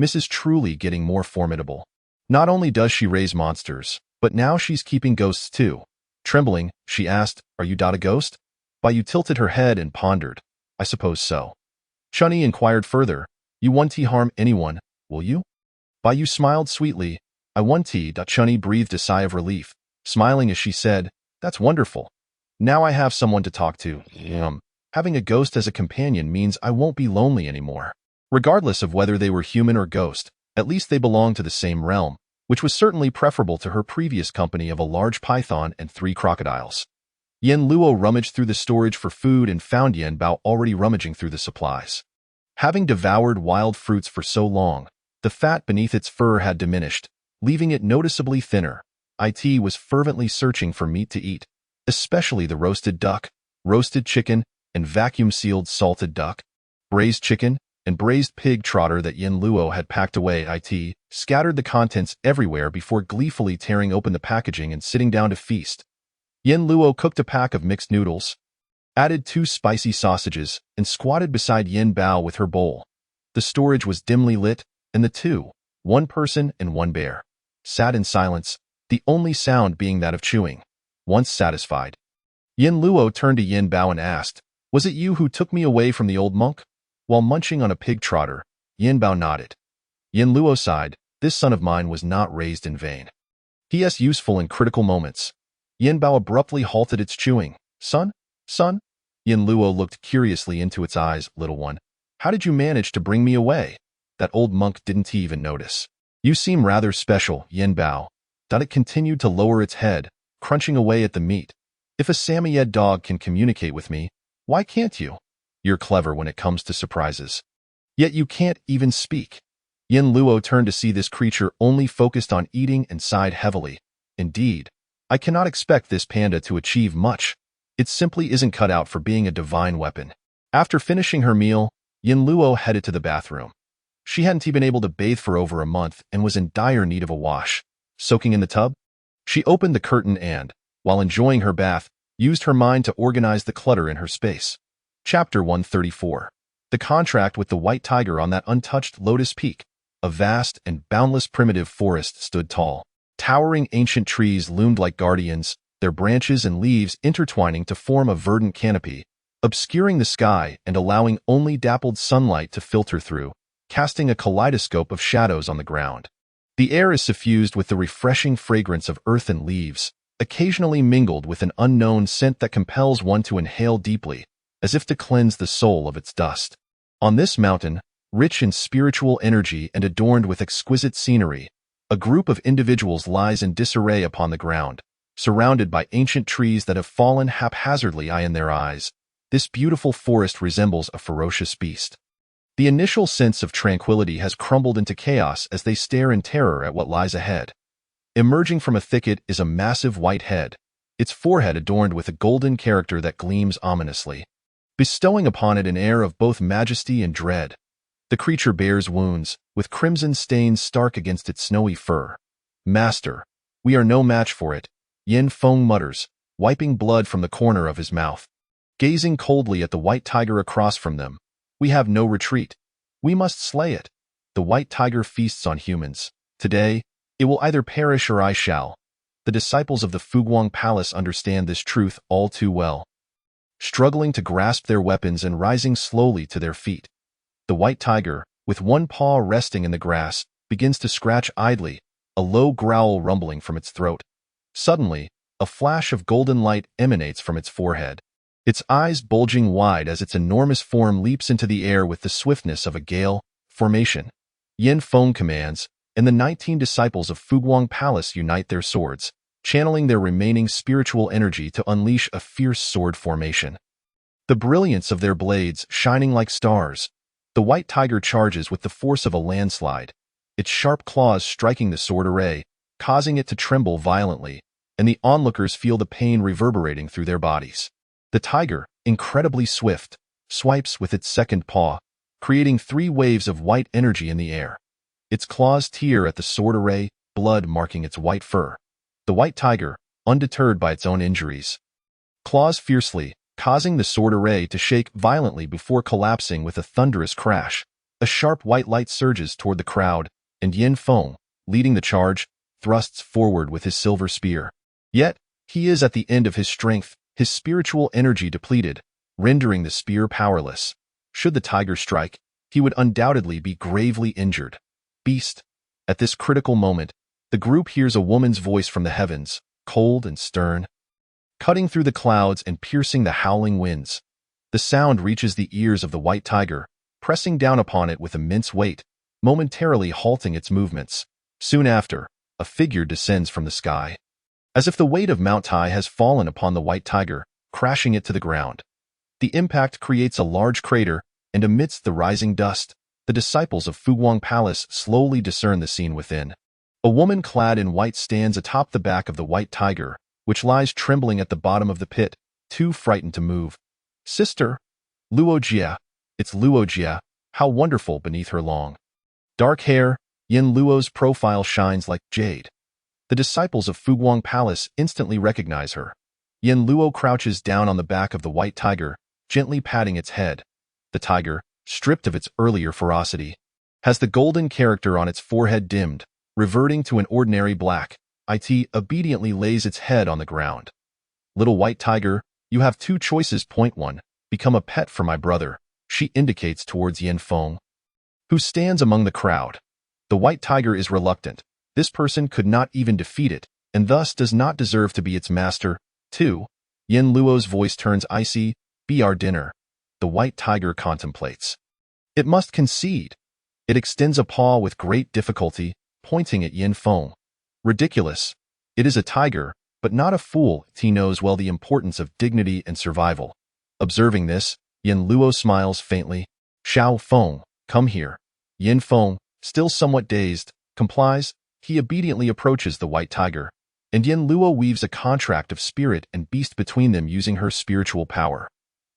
Mrs. Truly getting more formidable. Not only does she raise monsters, but now she's keeping ghosts too. Trembling, she asked, Are you a ghost? Baiyu tilted her head and pondered. I suppose so. Chun-Yi inquired further, You won't harm anyone, will you? Baiyu smiled sweetly. I won't. Chun-Yi breathed a sigh of relief, smiling as she said, That's wonderful. Now I have someone to talk to. Having a ghost as a companion means I won't be lonely anymore. Regardless of whether they were human or ghost, at least they belonged to the same realm, which was certainly preferable to her previous company of a large python and 3 crocodiles. Yen Luo rummaged through the storage for food and found Yen Bao already rummaging through the supplies. Having devoured wild fruits for so long, the fat beneath its fur had diminished, leaving it noticeably thinner. It was fervently searching for meat to eat, especially the roasted duck, roasted chicken, and vacuum-sealed salted duck, braised chicken, and braised pig trotter that Yen Luo had packed away. It scattered the contents everywhere before gleefully tearing open the packaging and sitting down to feast. Yen Luo cooked a pack of mixed noodles, added 2 spicy sausages, and squatted beside Yen Bao with her bowl. The storage was dimly lit, and the two, one person and one bear, sat in silence, the only sound being that of chewing. Once satisfied, Yen Luo turned to Yen Bao and asked, Was it you who took me away from the old monk? While munching on a pig trotter, Yen Bao nodded. Yen Luo sighed, This son of mine was not raised in vain. He is useful in critical moments. Yen Bao abruptly halted its chewing. Son? Son? Yen Luo looked curiously into its eyes. Little one, how did you manage to bring me away? That old monk didn't even notice. You seem rather special, Yen Bao. It continued to lower its head, crunching away at the meat. If a Samoyed dog can communicate with me, why can't you? You're clever when it comes to surprises. Yet you can't even speak. Yen Luo turned to see this creature only focused on eating and sighed heavily. Indeed, I cannot expect this panda to achieve much. It simply isn't cut out for being a divine weapon. After finishing her meal, Yen Luo headed to the bathroom. She hadn't even been able to bathe for over a month and was in dire need of a wash. Soaking in the tub? She opened the curtain and, while enjoying her bath, used her mind to organize the clutter in her space. Chapter 134. The contract with the white tiger on that untouched Lotus Peak. A vast and boundless primitive forest stood tall. Towering ancient trees loomed like guardians, their branches and leaves intertwining to form a verdant canopy, obscuring the sky and allowing only dappled sunlight to filter through, casting a kaleidoscope of shadows on the ground. The air is suffused with the refreshing fragrance of earth and leaves, occasionally mingled with an unknown scent that compels one to inhale deeply, as if to cleanse the soul of its dust. On this mountain, rich in spiritual energy and adorned with exquisite scenery, a group of individuals lies in disarray upon the ground, surrounded by ancient trees that have fallen haphazardly in their eyes. This beautiful forest resembles a ferocious beast. The initial sense of tranquility has crumbled into chaos as they stare in terror at what lies ahead. Emerging from a thicket is a massive white head, its forehead adorned with a golden character that gleams ominously, bestowing upon it an air of both majesty and dread. The creature bears wounds, with crimson stains stark against its snowy fur. Master, we are no match for it, Yen Feng mutters, wiping blood from the corner of his mouth. Gazing coldly at the white tiger across from them, we have no retreat. We must slay it. The white tiger feasts on humans. Today, it will either perish or I shall. The disciples of the Fuguang Palace understand this truth all too well. Struggling to grasp their weapons and rising slowly to their feet, the white tiger, with one paw resting in the grass, begins to scratch idly, a low growl rumbling from its throat. Suddenly, a flash of golden light emanates from its forehead, its eyes bulging wide as its enormous form leaps into the air with the swiftness of a gale. Formation. Yen Feng commands, and the 19 disciples of Fuguang Palace unite their swords, channeling their remaining spiritual energy to unleash a fierce sword formation. the brilliance of their blades shining like stars. The white tiger charges with the force of a landslide, its sharp claws striking the sword array, causing it to tremble violently, and the onlookers feel the pain reverberating through their bodies. The tiger, incredibly swift, swipes with its second paw, creating 3 waves of white energy in the air. Its claws tear at the sword array, blood marking its white fur. The white tiger, undeterred by its own injuries, claws fiercely, causing the sword array to shake violently before collapsing with a thunderous crash. A sharp white light surges toward the crowd, and Yin Feng, leading the charge, thrusts forward with his silver spear. Yet, he is at the end of his strength, his spiritual energy depleted, rendering the spear powerless. Should the tiger strike, he would undoubtedly be gravely injured. Beast. At this critical moment, the group hears a woman's voice from the heavens, cold and stern, cutting through the clouds and piercing the howling winds. The sound reaches the ears of the white tiger, pressing down upon it with immense weight, momentarily halting its movements. Soon after, a figure descends from the sky, as if the weight of Mount Tai has fallen upon the white tiger, crashing it to the ground. The impact creates a large crater, and amidst the rising dust, the disciples of Fuguang Palace slowly discern the scene within. A woman clad in white stands atop the back of the white tiger, which lies trembling at the bottom of the pit, too frightened to move. Sister, Luo Jia. It's Luo Jia, how wonderful beneath her long dark hair. Yin Luo's profile shines like jade. The disciples of Fuguang Palace instantly recognize her. Yin Luo crouches down on the back of the white tiger, gently patting its head. The tiger, stripped of its earlier ferocity, has the golden character on its forehead dimmed, reverting to an ordinary black. It obediently lays its head on the ground. Little white tiger, you have 2 choices. Point 1. Become a pet for my brother. She indicates towards Yin Feng, who stands among the crowd. The white tiger is reluctant. This person could not even defeat it, and thus does not deserve to be its master. 2. Yin Luo's voice turns icy. Be our dinner. The white tiger contemplates. It must concede. It extends a paw with great difficulty, pointing at Yin Feng. Ridiculous. It is a tiger, but not a fool. He knows well the importance of dignity and survival. Observing this, Yin Luo smiles faintly. Xiao Feng, come here. Yin Feng, still somewhat dazed, complies. He obediently approaches the white tiger, and Yin Luo weaves a contract of spirit and beast between them using her spiritual power.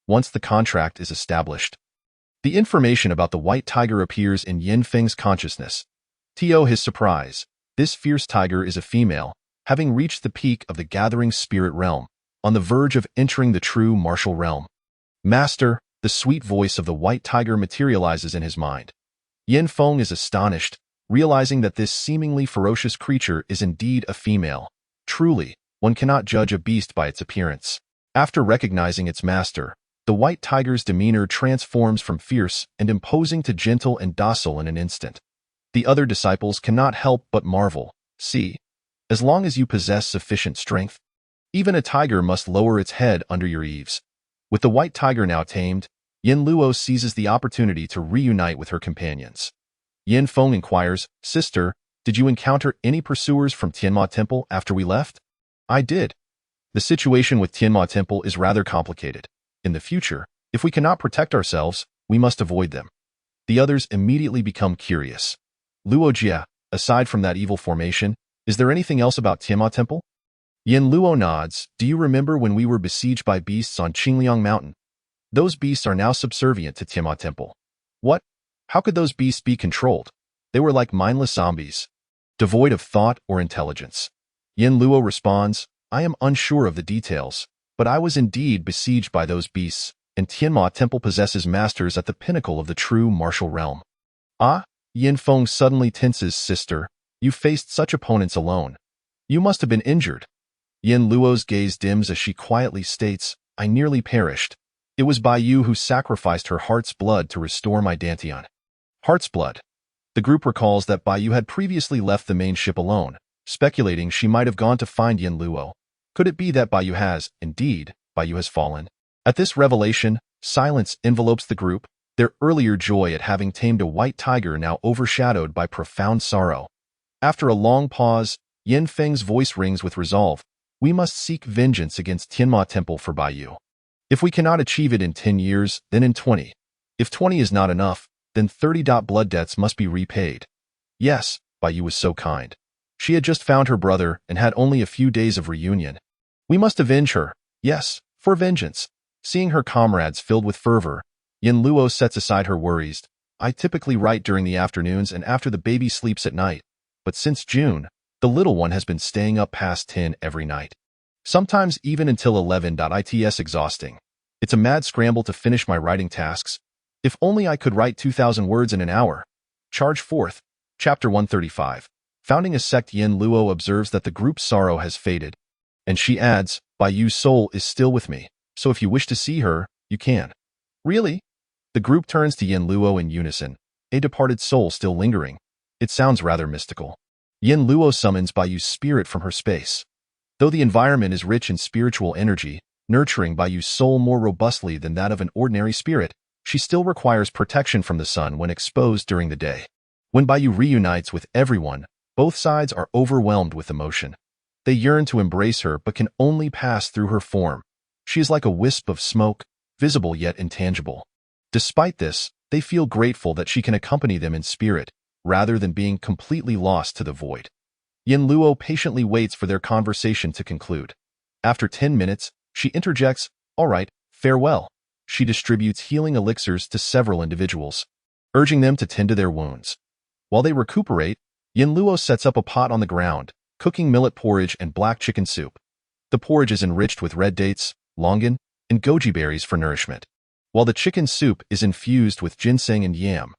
Once the contract is established, the information about the white tiger appears in Yin Feng's consciousness. To his surprise, this fierce tiger is a female, having reached the peak of the gathering spirit realm, on the verge of entering the true martial realm. Master, the sweet voice of the white tiger materializes in his mind. Yin Feng is astonished, realizing that this seemingly ferocious creature is indeed a female. Truly, one cannot judge a beast by its appearance. After recognizing its master, the white tiger's demeanor transforms from fierce and imposing to gentle and docile in an instant. The other disciples cannot help but marvel. See, as long as you possess sufficient strength, even a tiger must lower its head under your eaves. With the white tiger now tamed, Yin Luo seizes the opportunity to reunite with her companions. Yin Feng inquires, Sister, did you encounter any pursuers from Tianma Temple after we left? I did. The situation with Tianma Temple is rather complicated. In the future, if we cannot protect ourselves, we must avoid them. The others immediately become curious. Luo Jia, aside from that evil formation, is there anything else about Tianma Temple? Yin Luo nods. Do you remember when we were besieged by beasts on Qingliang Mountain? Those beasts are now subservient to Tianma Temple. What? How could those beasts be controlled? They were like mindless zombies, devoid of thought or intelligence. Yin Luo responds, I am unsure of the details, but I was indeed besieged by those beasts, and Tianma Temple possesses masters at the pinnacle of the true martial realm. Ah? Yin Feng suddenly tenses. Sister, you faced such opponents alone. You must have been injured. Yin Luo's gaze dims as she quietly states, I nearly perished. It was Bai Yu who sacrificed her heart's blood to restore my Dantian. Heart's blood. The group recalls that Bai Yu had previously left the main ship alone, speculating she might have gone to find Yin Luo. Could it be that Bai Yu has, indeed, Bai Yu has fallen? At this revelation, silence envelopes the group, their earlier joy at having tamed a white tiger now overshadowed by profound sorrow. After a long pause, Yin Feng's voice rings with resolve. We must seek vengeance against Tianma Temple for Bai Yu. If we cannot achieve it in 10 years, then in 20. If 20 is not enough, then 30. Blood debts must be repaid. Yes, Bai was so kind. She had just found her brother and had only a few days of reunion. We must avenge her. Yes, for vengeance. Seeing her comrades filled with fervor, Yin Luo sets aside her worries. I typically write during the afternoons and after the baby sleeps at night. But since June, the little one has been staying up past 10 every night. Sometimes even until 11. It's exhausting. It's a mad scramble to finish my writing tasks. If only I could write 2,000 words in an hour. Charge 4th, Chapter 135. Founding a sect. Yin Luo observes that the group's sorrow has faded. And she adds, Bai Yu's soul is still with me, so if you wish to see her, you can. Really? The group turns to Yin Luo in unison, a departed soul still lingering. It sounds rather mystical. Yin Luo summons Bai Yu's spirit from her space. Though the environment is rich in spiritual energy, nurturing Bai Yu's soul more robustly than that of an ordinary spirit, she still requires protection from the sun when exposed during the day. When Bai Yu reunites with everyone, both sides are overwhelmed with emotion. They yearn to embrace her but can only pass through her form. She is like a wisp of smoke, visible yet intangible. Despite this, they feel grateful that she can accompany them in spirit, rather than being completely lost to the void. Yin Luo patiently waits for their conversation to conclude. After 10 minutes, she interjects, All right, farewell. She distributes healing elixirs to several individuals, urging them to tend to their wounds. While they recuperate, Yin Luo sets up a pot on the ground, cooking millet porridge and black chicken soup. The porridge is enriched with red dates, longan, and goji berries for nourishment, while the chicken soup is infused with ginseng and yam.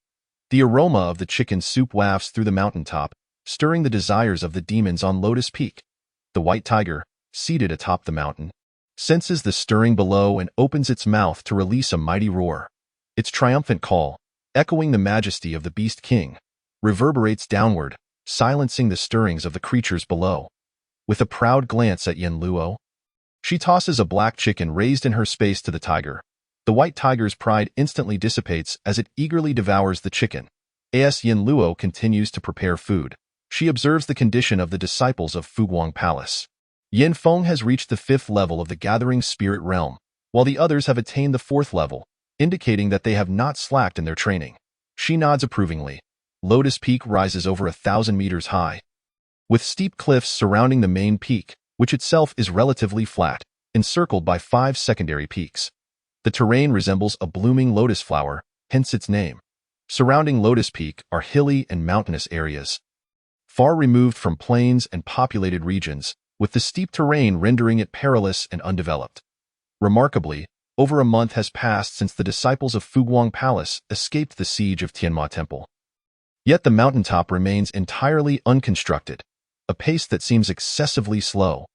The aroma of the chicken soup wafts through the mountaintop, stirring the desires of the demons on Lotus Peak. The white tiger, seated atop the mountain, senses the stirring below and opens its mouth to release a mighty roar. Its triumphant call, echoing the majesty of the Beast King, reverberates downward, silencing the stirrings of the creatures below. With a proud glance at Yin Luo, she tosses a black chicken raised in her space to the tiger. The white tiger's pride instantly dissipates as it eagerly devours the chicken. As Yin Luo continues to prepare food, she observes the condition of the disciples of Fuguang Palace. Yin Feng has reached the 5th level of the Gathering Spirit Realm, while the others have attained the 4th level, indicating that they have not slacked in their training. She nods approvingly. Lotus Peak rises over 1,000 meters high, with steep cliffs surrounding the main peak, which itself is relatively flat, encircled by 5 secondary peaks. The terrain resembles a blooming lotus flower, hence its name. Surrounding Lotus Peak are hilly and mountainous areas, far removed from plains and populated regions, with the steep terrain rendering it perilous and undeveloped. Remarkably, over a month has passed since the disciples of Fuguang Palace escaped the siege of Tianma Temple. Yet the mountaintop remains entirely unconstructed, a pace that seems excessively slow.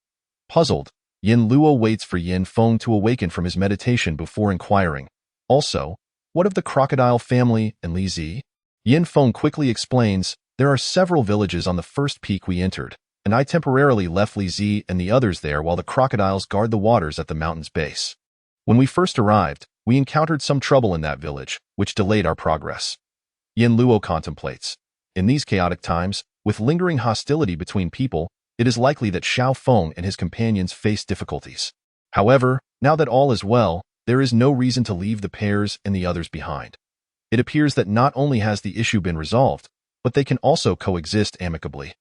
Puzzled, Yin Luo waits for Yin Feng to awaken from his meditation before inquiring, Also, what of the crocodile family and Li Zi? Yin Feng quickly explains, There are several villages on the first peak we entered, and I temporarily left Li Zi and the others there while the crocodiles guard the waters at the mountain's base. When we first arrived, we encountered some trouble in that village, which delayed our progress. Yin Luo contemplates. In these chaotic times, with lingering hostility between people, it is likely that Xiao Feng and his companions face difficulties. However, now that all is well, there is no reason to leave the pairs and the others behind. It appears that not only has the issue been resolved, but they can also coexist amicably.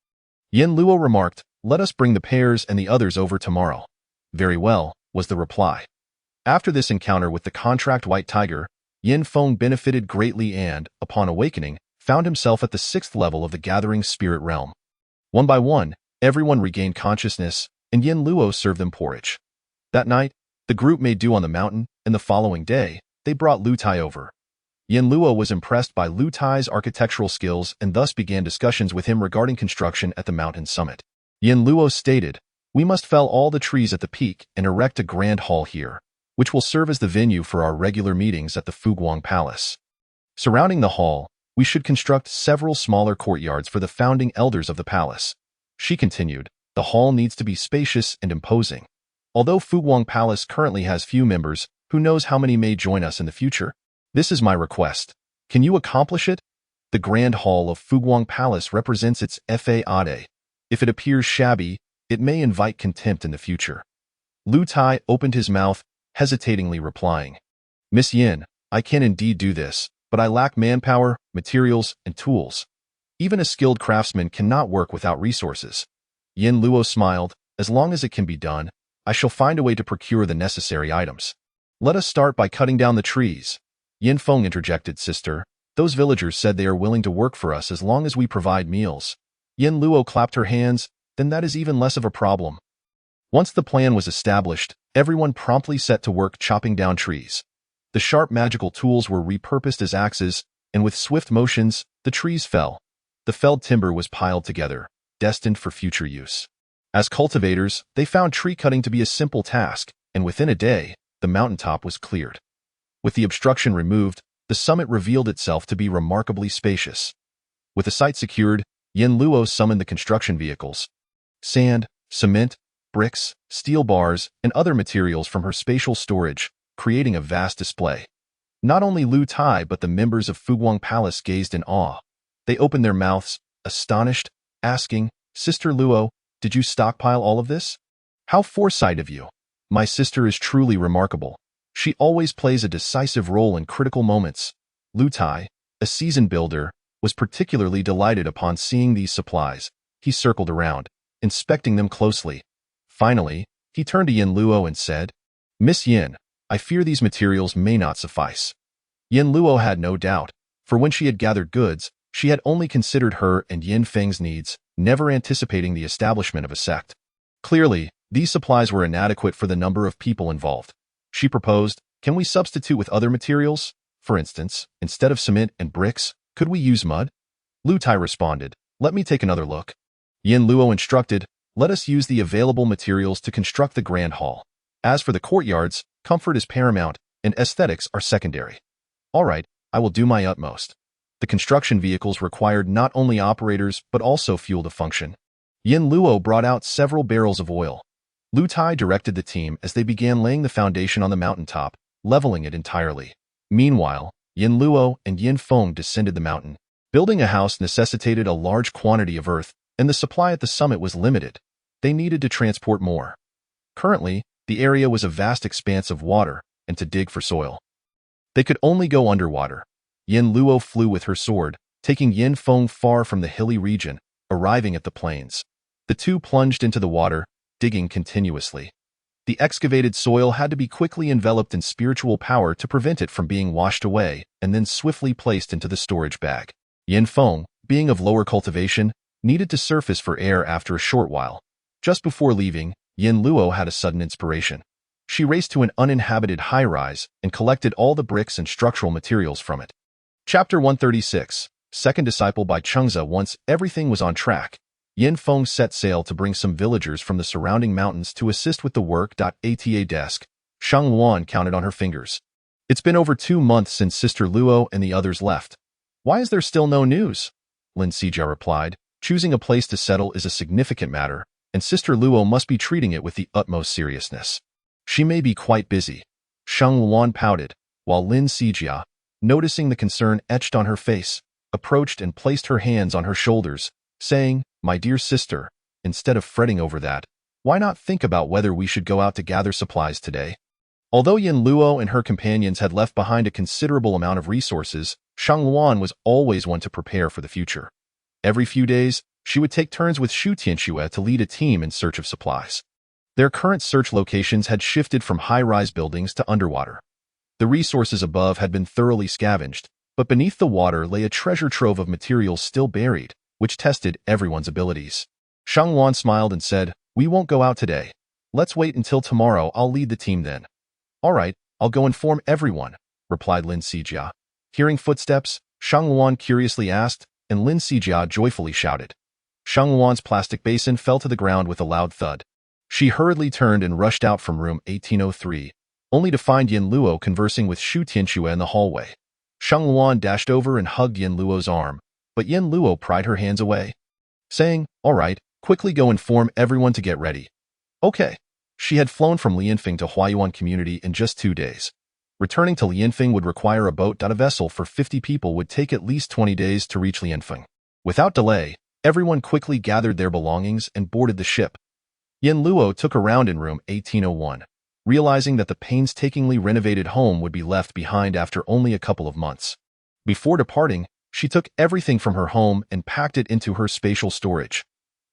Yin Luo remarked, Let us bring the pairs and the others over tomorrow. Very well, was the reply. After this encounter with the contract white tiger, Yin Feng benefited greatly and, upon awakening, found himself at the 6th level of the Gathering Spirit Realm. One by one, everyone regained consciousness, and Yin Luo served them porridge. That night, the group made do on the mountain, and the following day, they brought Lu Tai over. Yin Luo was impressed by Lu Tai's architectural skills and thus began discussions with him regarding construction at the mountain summit. Yin Luo stated, We must fell all the trees at the peak and erect a grand hall here, which will serve as the venue for our regular meetings at the Fuguang Palace. Surrounding the hall, we should construct several smaller courtyards for the founding elders of the palace. She continued, The hall needs to be spacious and imposing. Although Fuguang Palace currently has few members, who knows how many may join us in the future? This is my request. Can you accomplish it? The Grand Hall of Fuguang Palace represents its fade. If it appears shabby, it may invite contempt in the future. Lu Tai opened his mouth, hesitatingly replying, "Miss Yin, I can indeed do this, but I lack manpower, materials, and tools. Even a skilled craftsman cannot work without resources." Yin Luo smiled, "As long as it can be done, I shall find a way to procure the necessary items. Let us start by cutting down the trees." Yin Feng interjected, "Sister, those villagers said they are willing to work for us as long as we provide meals." Yin Luo clapped her hands, "Then that is even less of a problem." Once the plan was established, everyone promptly set to work chopping down trees. The sharp magical tools were repurposed as axes, and with swift motions, the trees fell. The felled timber was piled together, destined for future use. As cultivators, they found tree cutting to be a simple task, and within a day, the mountaintop was cleared. With the obstruction removed, the summit revealed itself to be remarkably spacious. With the site secured, Yin Luo summoned the construction vehicles. Sand, cement, bricks, steel bars, and other materials from her spatial storage, creating a vast display. Not only Lu Tai but the members of Fuguang Palace gazed in awe. They opened their mouths, astonished, asking, "Sister Luo, did you stockpile all of this? How foresight of you! My sister is truly remarkable. She always plays a decisive role in critical moments." Lu Tai, a seasoned builder, was particularly delighted upon seeing these supplies. He circled around, inspecting them closely. Finally, he turned to Yin Luo and said, "Miss Yin, I fear these materials may not suffice." Yin Luo had no doubt, for when she had gathered goods, she had only considered her and Yin Feng's needs, never anticipating the establishment of a sect. Clearly, these supplies were inadequate for the number of people involved. She proposed, "Can we substitute with other materials? For instance, instead of cement and bricks, could we use mud?" Lu Tai responded, "Let me take another look." Yin Luo instructed, "Let us use the available materials to construct the grand hall. As for the courtyards, comfort is paramount, and aesthetics are secondary." "All right, I will do my utmost." The construction vehicles required not only operators but also fuel to function. Yin Luo brought out several barrels of oil. Lu Tai directed the team as they began laying the foundation on the mountaintop, leveling it entirely. Meanwhile, Yin Luo and Yin Feng descended the mountain. Building a house necessitated a large quantity of earth, and the supply at the summit was limited. They needed to transport more. Currently, the area was a vast expanse of water, and to dig for soil, they could only go underwater. Yin Luo flew with her sword, taking Yin Feng far from the hilly region, arriving at the plains. The two plunged into the water, digging continuously. The excavated soil had to be quickly enveloped in spiritual power to prevent it from being washed away, and then swiftly placed into the storage bag. Yin Feng, being of lower cultivation, needed to surface for air after a short while. Just before leaving, Yin Luo had a sudden inspiration. She raced to an uninhabited high-rise and collected all the bricks and structural materials from it. Chapter 136, Second Disciple by Chengza. Once everything was on track, Yin Feng set sail to bring some villagers from the surrounding mountains to assist with the work. Ata desk. Shang Wan counted on her fingers. "It's been over 2 months since Sister Luo and the others left. Why is there still no news?" Lin Sijia replied. "Choosing a place to settle is a significant matter, and Sister Luo must be treating it with the utmost seriousness. She may be quite busy." Shang Wan pouted, while Lin Sijia, noticing the concern etched on her face, approached and placed her hands on her shoulders, saying, "My dear sister, instead of fretting over that, why not think about whether we should go out to gather supplies today?" Although Yin Luo and her companions had left behind a considerable amount of resources, Shang Wan was always one to prepare for the future. Every few days, she would take turns with Shu Tianxue to lead a team in search of supplies. Their current search locations had shifted from high-rise buildings to underwater. The resources above had been thoroughly scavenged, but beneath the water lay a treasure trove of materials still buried, which tested everyone's abilities. Shang Wan smiled and said, "We won't go out today. Let's wait until tomorrow. I'll lead the team then." "All right, I'll go inform everyone," replied Lin Sijia. Hearing footsteps, Shang Wan curiously asked, and Lin Sijia joyfully shouted. Shang Wan's plastic basin fell to the ground with a loud thud. She hurriedly turned and rushed out from room 1803, only to find Yin Luo conversing with Shu Tianxue in the hallway. Shang Wan dashed over and hugged Yin Luo's arm, but Yin Luo pried her hands away, saying, "All right, quickly go inform everyone to get ready." Okay. She had flown from Lianfeng to Huayuan community in just 2 days. Returning to Lianfeng would require a boat. A vessel for 50 people would take at least 20 days to reach Lianfeng. Without delay, everyone quickly gathered their belongings and boarded the ship. Yin Luo took a round in room 1801. realizing that the painstakingly renovated home would be left behind after only a couple of months. Before departing, she took everything from her home and packed it into her spatial storage.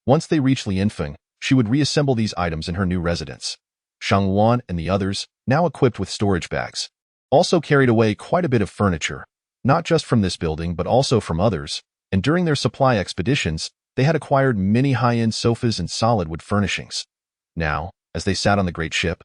Once they reached Lianfeng, she would reassemble these items in her new residence. Shang Wan and the others, now equipped with storage bags, also carried away quite a bit of furniture, not just from this building but also from others, and during their supply expeditions, they had acquired many high-end sofas and solid wood furnishings. Now, as they sat on the great ship,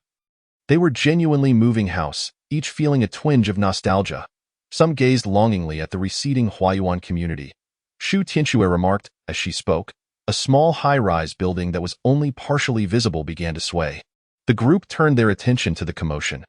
they were genuinely moving house, each feeling a twinge of nostalgia. Some gazed longingly at the receding Huayuan community. Shu Tianxue remarked, as she spoke, a small high-rise building that was only partially visible began to sway. The group turned their attention to the commotion.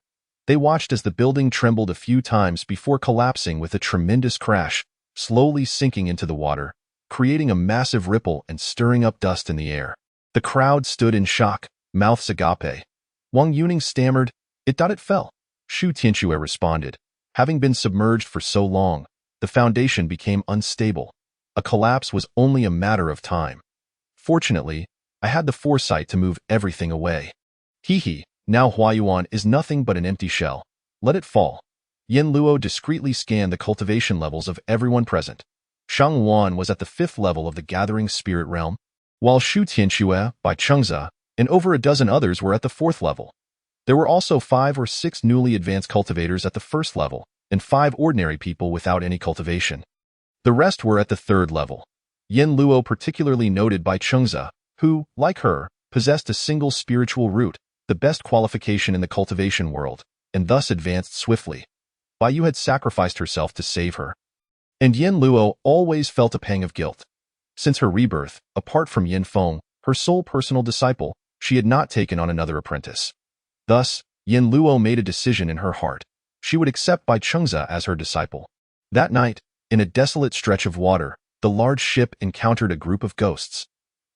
They watched as the building trembled a few times before collapsing with a tremendous crash, slowly sinking into the water, creating a massive ripple and stirring up dust in the air. The crowd stood in shock, mouths agape. Wang Yuning stammered, It fell. Shu Tianxue responded, having been submerged for so long, the foundation became unstable. A collapse was only a matter of time. Fortunately, I had the foresight to move everything away. Hee, now Huayuan is nothing but an empty shell. Let it fall. Yin Luo discreetly scanned the cultivation levels of everyone present. Shang Wan was at the 5th level of the Gathering Spirit Realm, while Shu Tianxue, Bai Chengze, and over a dozen others were at the 4th level. There were also 5 or 6 newly advanced cultivators at the 1st level, and 5 ordinary people without any cultivation. The rest were at the 3rd level. Yin Luo particularly noted Bai Chengze, who, like her, possessed a single spiritual root, the best qualification in the cultivation world, and thus advanced swiftly. Bai Yu had sacrificed herself to save her. And Yin Luo always felt a pang of guilt. Since her rebirth, apart from Yin Feng, her sole personal disciple, she had not taken on another apprentice. Thus, Yin Luo made a decision in her heart. She would accept Bai Chengze as her disciple. That night, in a desolate stretch of water, the large ship encountered a group of ghosts.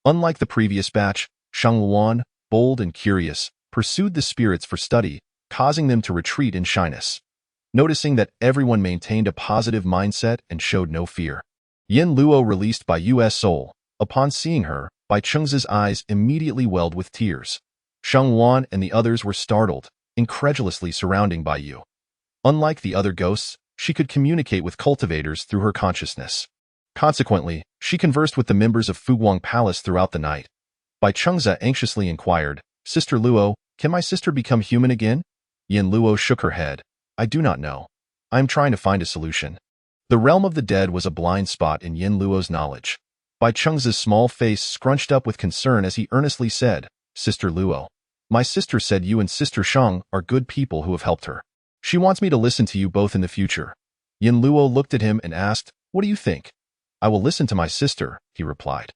Unlike the previous batch, Shang Wan, bold and curious, pursued the spirits for study, causing them to retreat in shyness. Noticing that everyone maintained a positive mindset and showed no fear, Yin Luo released Bai Yu's soul. Upon seeing her, Bai Chengze's eyes immediately welled with tears. Shang Wan and the others were startled, incredulously surrounding Bai Yu. Unlike the other ghosts, she could communicate with cultivators through her consciousness. Consequently, she conversed with the members of Fuguang Palace throughout the night. Bai Chengze anxiously inquired, Sister Luo, can my sister become human again? Yin Luo shook her head. I do not know. I am trying to find a solution. The realm of the dead was a blind spot in Yin Luo's knowledge. Bai Chengze's small face scrunched up with concern as he earnestly said, Sister Luo, my sister said you and Sister Shang are good people who have helped her. She wants me to listen to you both in the future. Yin Luo looked at him and asked, What do you think? I will listen to my sister, he replied.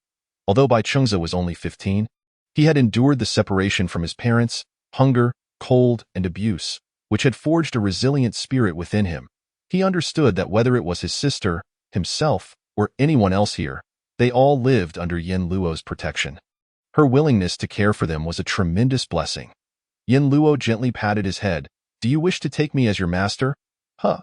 Although Bai Chengze was only 15, he had endured the separation from his parents, hunger, cold, and abuse, which had forged a resilient spirit within him. He understood that whether it was his sister, himself, or anyone else here, they all lived under Yin Luo's protection. Her willingness to care for them was a tremendous blessing. Yin Luo gently patted his head. Do you wish to take me as your master? Huh.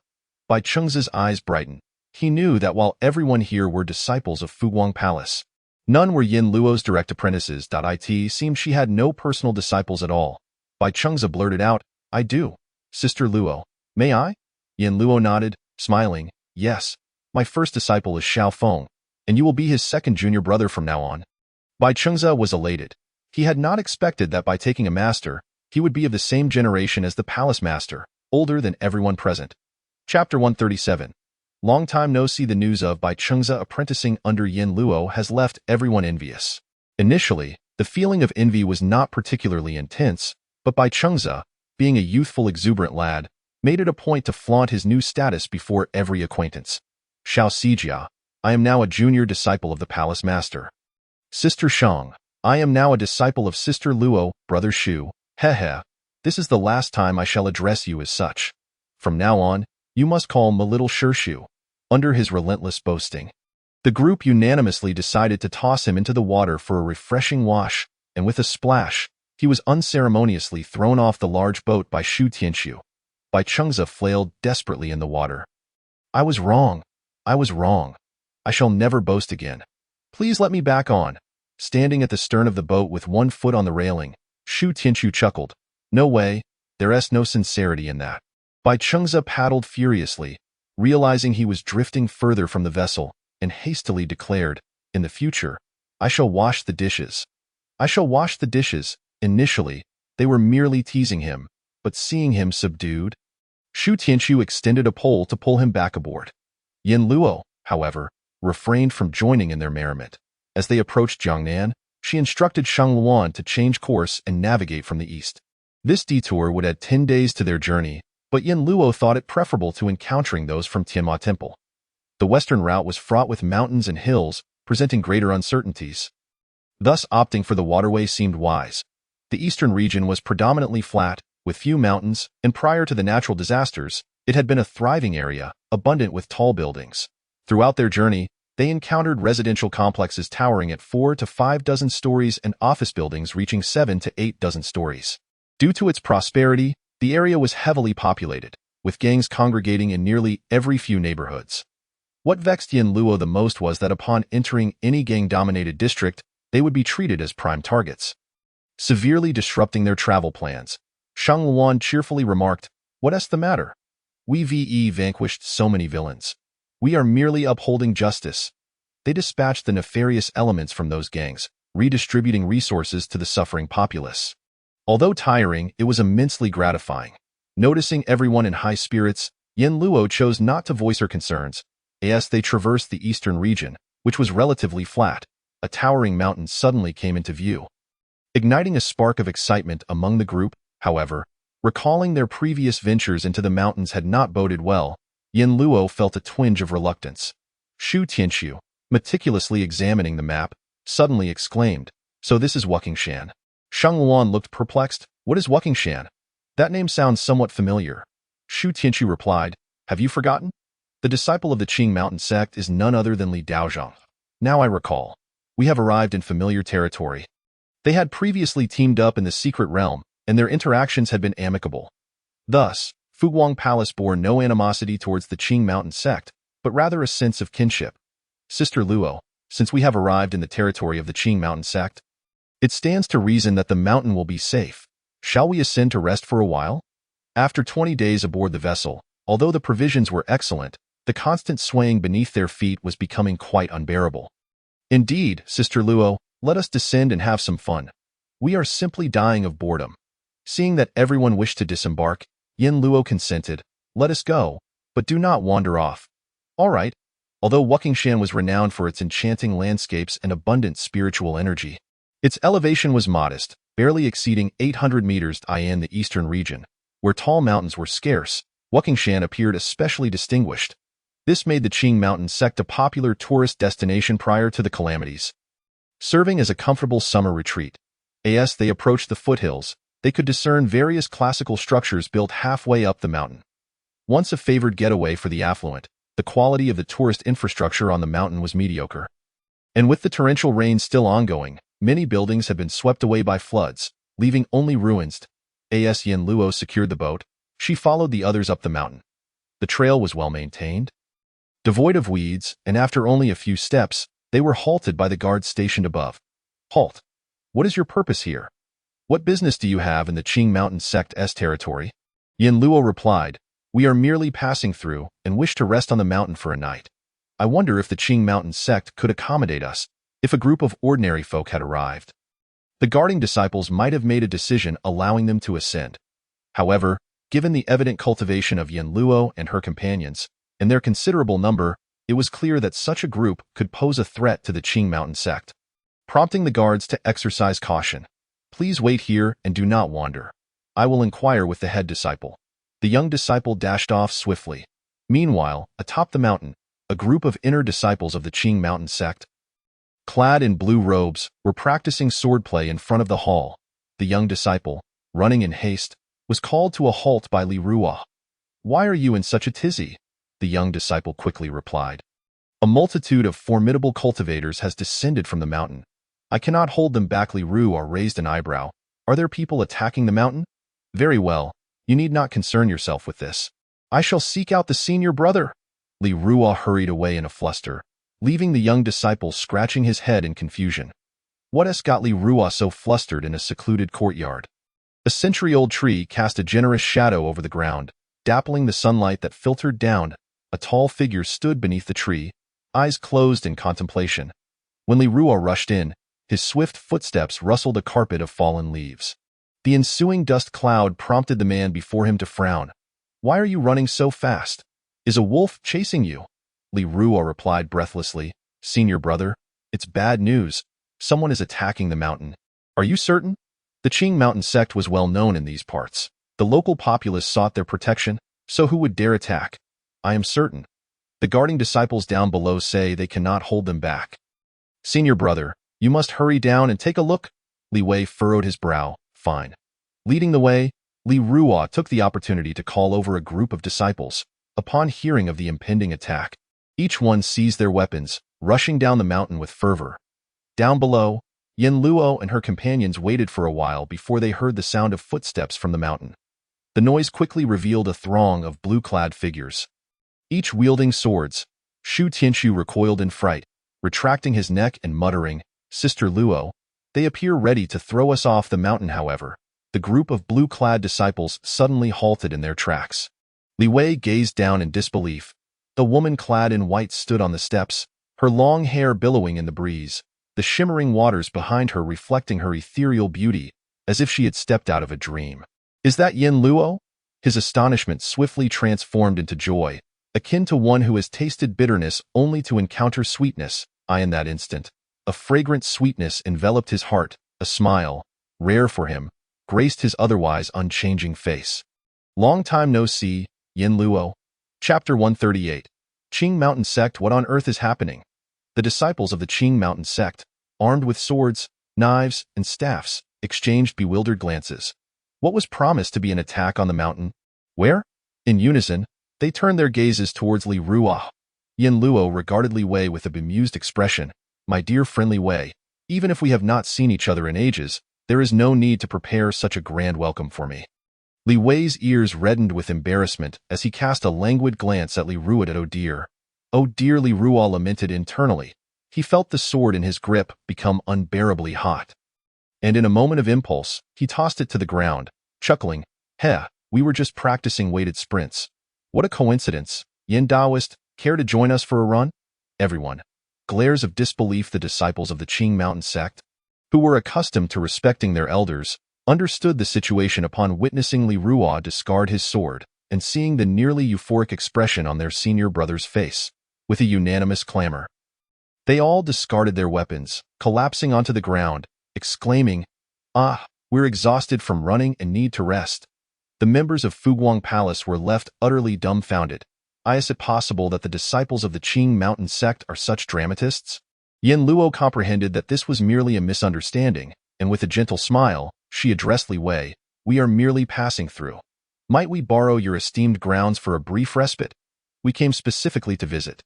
Bai Chengze's eyes brightened. He knew that while everyone here were disciples of Fuguang Palace, none were Yin Luo's direct apprentices. It seemed she had no personal disciples at all. Bai Chengze blurted out, I do. Sister Luo, may I? Yin Luo nodded, smiling, Yes, my first disciple is Xiao Feng, and you will be his second junior brother from now on. Bai Chengze was elated. He had not expected that by taking a master, he would be of the same generation as the palace master, older than everyone present. Chapter 137. Long time no see. The news of Bai Chengze apprenticing under Yin Luo has left everyone envious. Initially, the feeling of envy was not particularly intense, but Bai Chengze, being a youthful, exuberant lad, made it a point to flaunt his new status before every acquaintance. Xiao Sijia, I am now a junior disciple of the palace master. Sister Shang, I am now a disciple of Sister Luo, Brother Shu. Hehe, this is the last time I shall address you as such. From now on, you must call me Little Shu. Under his relentless boasting, the group unanimously decided to toss him into the water for a refreshing wash, and with a splash, he was unceremoniously thrown off the large boat by Shu Tianxue. Bai Chengze flailed desperately in the water. I was wrong. I was wrong. I shall never boast again. Please let me back on. Standing at the stern of the boat with one foot on the railing, Shu Tianxue chuckled. No way, There's no sincerity in that. Bai Chengze paddled furiously, realizing he was drifting further from the vessel, and hastily declared, "In the future, I shall wash the dishes. I shall wash the dishes." Initially, they were merely teasing him, but seeing him subdued, Shu Tianqiu extended a pole to pull him back aboard. Yin Luo, however, refrained from joining in their merriment. As they approached Jiangnan, she instructed Shang Luan to change course and navigate from the east. This detour would add 10 days to their journey, but Yin Luo thought it preferable to encountering those from Tianma Temple. The western route was fraught with mountains and hills, presenting greater uncertainties. Thus, opting for the waterway seemed wise. The eastern region was predominantly flat, with few mountains, and prior to the natural disasters, it had been a thriving area, abundant with tall buildings. Throughout their journey, they encountered residential complexes towering at 4 to 5 dozen stories and office buildings reaching 7 to 8 dozen stories. Due to its prosperity, the area was heavily populated, with gangs congregating in nearly every few neighborhoods. What vexed Yin Luo the most was that upon entering any gang-dominated district, they would be treated as prime targets, severely disrupting their travel plans. Shang Luan cheerfully remarked, "What's the matter? We vanquished so many villains. We are merely upholding justice." They dispatched the nefarious elements from those gangs, redistributing resources to the suffering populace. Although tiring, it was immensely gratifying. Noticing everyone in high spirits, Yin Luo chose not to voice her concerns. As they traversed the eastern region, which was relatively flat, a towering mountain suddenly came into view. Igniting a spark of excitement among the group, however, recalling their previous ventures into the mountains had not boded well, Yin Luo felt a twinge of reluctance. Shu Tianqiu, meticulously examining the map, suddenly exclaimed, "So this is Wuqingshan." Shang Luan looked perplexed. "What is Wuqingshan? That name sounds somewhat familiar." Shu Tianqiu replied, "Have you forgotten? The disciple of the Qing Mountain sect is none other than Li Daozhang. Now I recall. We have arrived in familiar territory." They had previously teamed up in the secret realm, and their interactions had been amicable. Thus, Fuguang Palace bore no animosity towards the Qing Mountain sect, but rather a sense of kinship. "Sister Luo, since we have arrived in the territory of the Qing Mountain sect, it stands to reason that the mountain will be safe. Shall we ascend to rest for a while?" After 20 days aboard the vessel, although the provisions were excellent, the constant swaying beneath their feet was becoming quite unbearable. "Indeed, Sister Luo, let us descend and have some fun. We are simply dying of boredom." Seeing that everyone wished to disembark, Yin Luo consented. "Let us go, but do not wander off." "All right." Although Wuqingshan was renowned for its enchanting landscapes and abundant spiritual energy, its elevation was modest, barely exceeding 800 meters in the eastern region, where tall mountains were scarce. Wuqingshan appeared especially distinguished. This made the Qing Mountain sect a popular tourist destination prior to the calamities, serving as a comfortable summer retreat. As they approached the foothills, they could discern various classical structures built halfway up the mountain. Once a favored getaway for the affluent, the quality of the tourist infrastructure on the mountain was mediocre. And with the torrential rain still ongoing, many buildings had been swept away by floods, leaving only ruins. As Yin Luo secured the boat, she followed the others up the mountain. The trail was well maintained, devoid of weeds, and after only a few steps, they were halted by the guards stationed above. "Halt! What is your purpose here? What business do you have in the Qing Mountain sect's territory?" Yin Luo replied, "We are merely passing through and wish to rest on the mountain for a night. I wonder if the Qing Mountain sect could accommodate us if a group of ordinary folk had arrived." The guarding disciples might have made a decision allowing them to ascend. However, given the evident cultivation of Yin Luo and her companions, and their considerable number, it was clear that such a group could pose a threat to the Qing Mountain sect. Prompting the guards to exercise caution, "Please wait here and do not wander. I will inquire with the head disciple." The young disciple dashed off swiftly. Meanwhile, atop the mountain, a group of inner disciples of the Qing Mountain sect, clad in blue robes, were practicing swordplay in front of the hall. The young disciple, running in haste, was called to a halt by Li Ruo. "Why are you in such a tizzy?" The young disciple quickly replied. "A multitude of formidable cultivators has descended from the mountain. I cannot hold them back." Li Ruo raised an eyebrow. "Are there people attacking the mountain?" "Very well. You need not concern yourself with this. I shall seek out the senior brother." Li Ruo hurried away in a fluster, leaving the young disciple scratching his head in confusion. What has got Li Ruo so flustered in a secluded courtyard? A century-old tree cast a generous shadow over the ground, dappling the sunlight that filtered down. A tall figure stood beneath the tree, eyes closed in contemplation. When Li Ruo rushed in, his swift footsteps rustled a carpet of fallen leaves. The ensuing dust cloud prompted the man before him to frown. "Why are you running so fast? Is a wolf chasing you?" Li Ruo replied breathlessly, "Senior brother, it's bad news. Someone is attacking the mountain." "Are you certain?" The Qing mountain sect was well known in these parts. The local populace sought their protection, so who would dare attack? "I am certain. The guarding disciples down below say they cannot hold them back." "Senior brother, you must hurry down and take a look." Li Wei furrowed his brow. "Fine." Leading the way, Li Ruo took the opportunity to call over a group of disciples. Upon hearing of the impending attack, each one seized their weapons, rushing down the mountain with fervor. Down below, Yin Luo and her companions waited for a while before they heard the sound of footsteps from the mountain. The noise quickly revealed a throng of blue-clad figures, each wielding swords. Shu Tianxu recoiled in fright, retracting his neck and muttering, "Sister Luo, they appear ready to throw us off the mountain." However, the group of blue-clad disciples suddenly halted in their tracks. Li Wei gazed down in disbelief. A woman clad in white stood on the steps, her long hair billowing in the breeze, the shimmering waters behind her reflecting her ethereal beauty, as if she had stepped out of a dream. "Is that Yin Luo?" His astonishment swiftly transformed into joy, akin to one who has tasted bitterness only to encounter sweetness. In that instant, a fragrant sweetness enveloped his heart. A smile, rare for him, graced his otherwise unchanging face. "Long time no see, Yin Luo." Chapter 138. Qing Mountain Sect. What on earth is happening? The disciples of the Qing Mountain Sect, armed with swords, knives, and staffs, exchanged bewildered glances. What was promised to be an attack on the mountain? Where? In unison, they turned their gazes towards Li Ruo. Yin Luo regarded Li Wei with a bemused expression. "My dear friendly Wei, even if we have not seen each other in ages, there is no need to prepare such a grand welcome for me." Li Wei's ears reddened with embarrassment as he cast a languid glance at Li Ruo. "Oh dear. Oh dear," Li Ruo lamented internally. He felt the sword in his grip become unbearably hot. And in a moment of impulse, he tossed it to the ground, chuckling, "Heh, we were just practicing weighted sprints. What a coincidence. Yin Daoist, care to join us for a run?" Everyone. Glares of disbelief. The disciples of the Qing Mountain Sect, who were accustomed to respecting their elders, understood the situation upon witnessing Li Ruo discard his sword and seeing the nearly euphoric expression on their senior brother's face. With a unanimous clamor, they all discarded their weapons, collapsing onto the ground, exclaiming, "Ah, we're exhausted from running and need to rest." The members of Fuguang Palace were left utterly dumbfounded. Is it possible that the disciples of the Qing Mountain Sect are such dramatists? Yin Luo comprehended that this was merely a misunderstanding, and with a gentle smile, she addressed Li Wei, "We are merely passing through. Might we borrow your esteemed grounds for a brief respite? We came specifically to visit.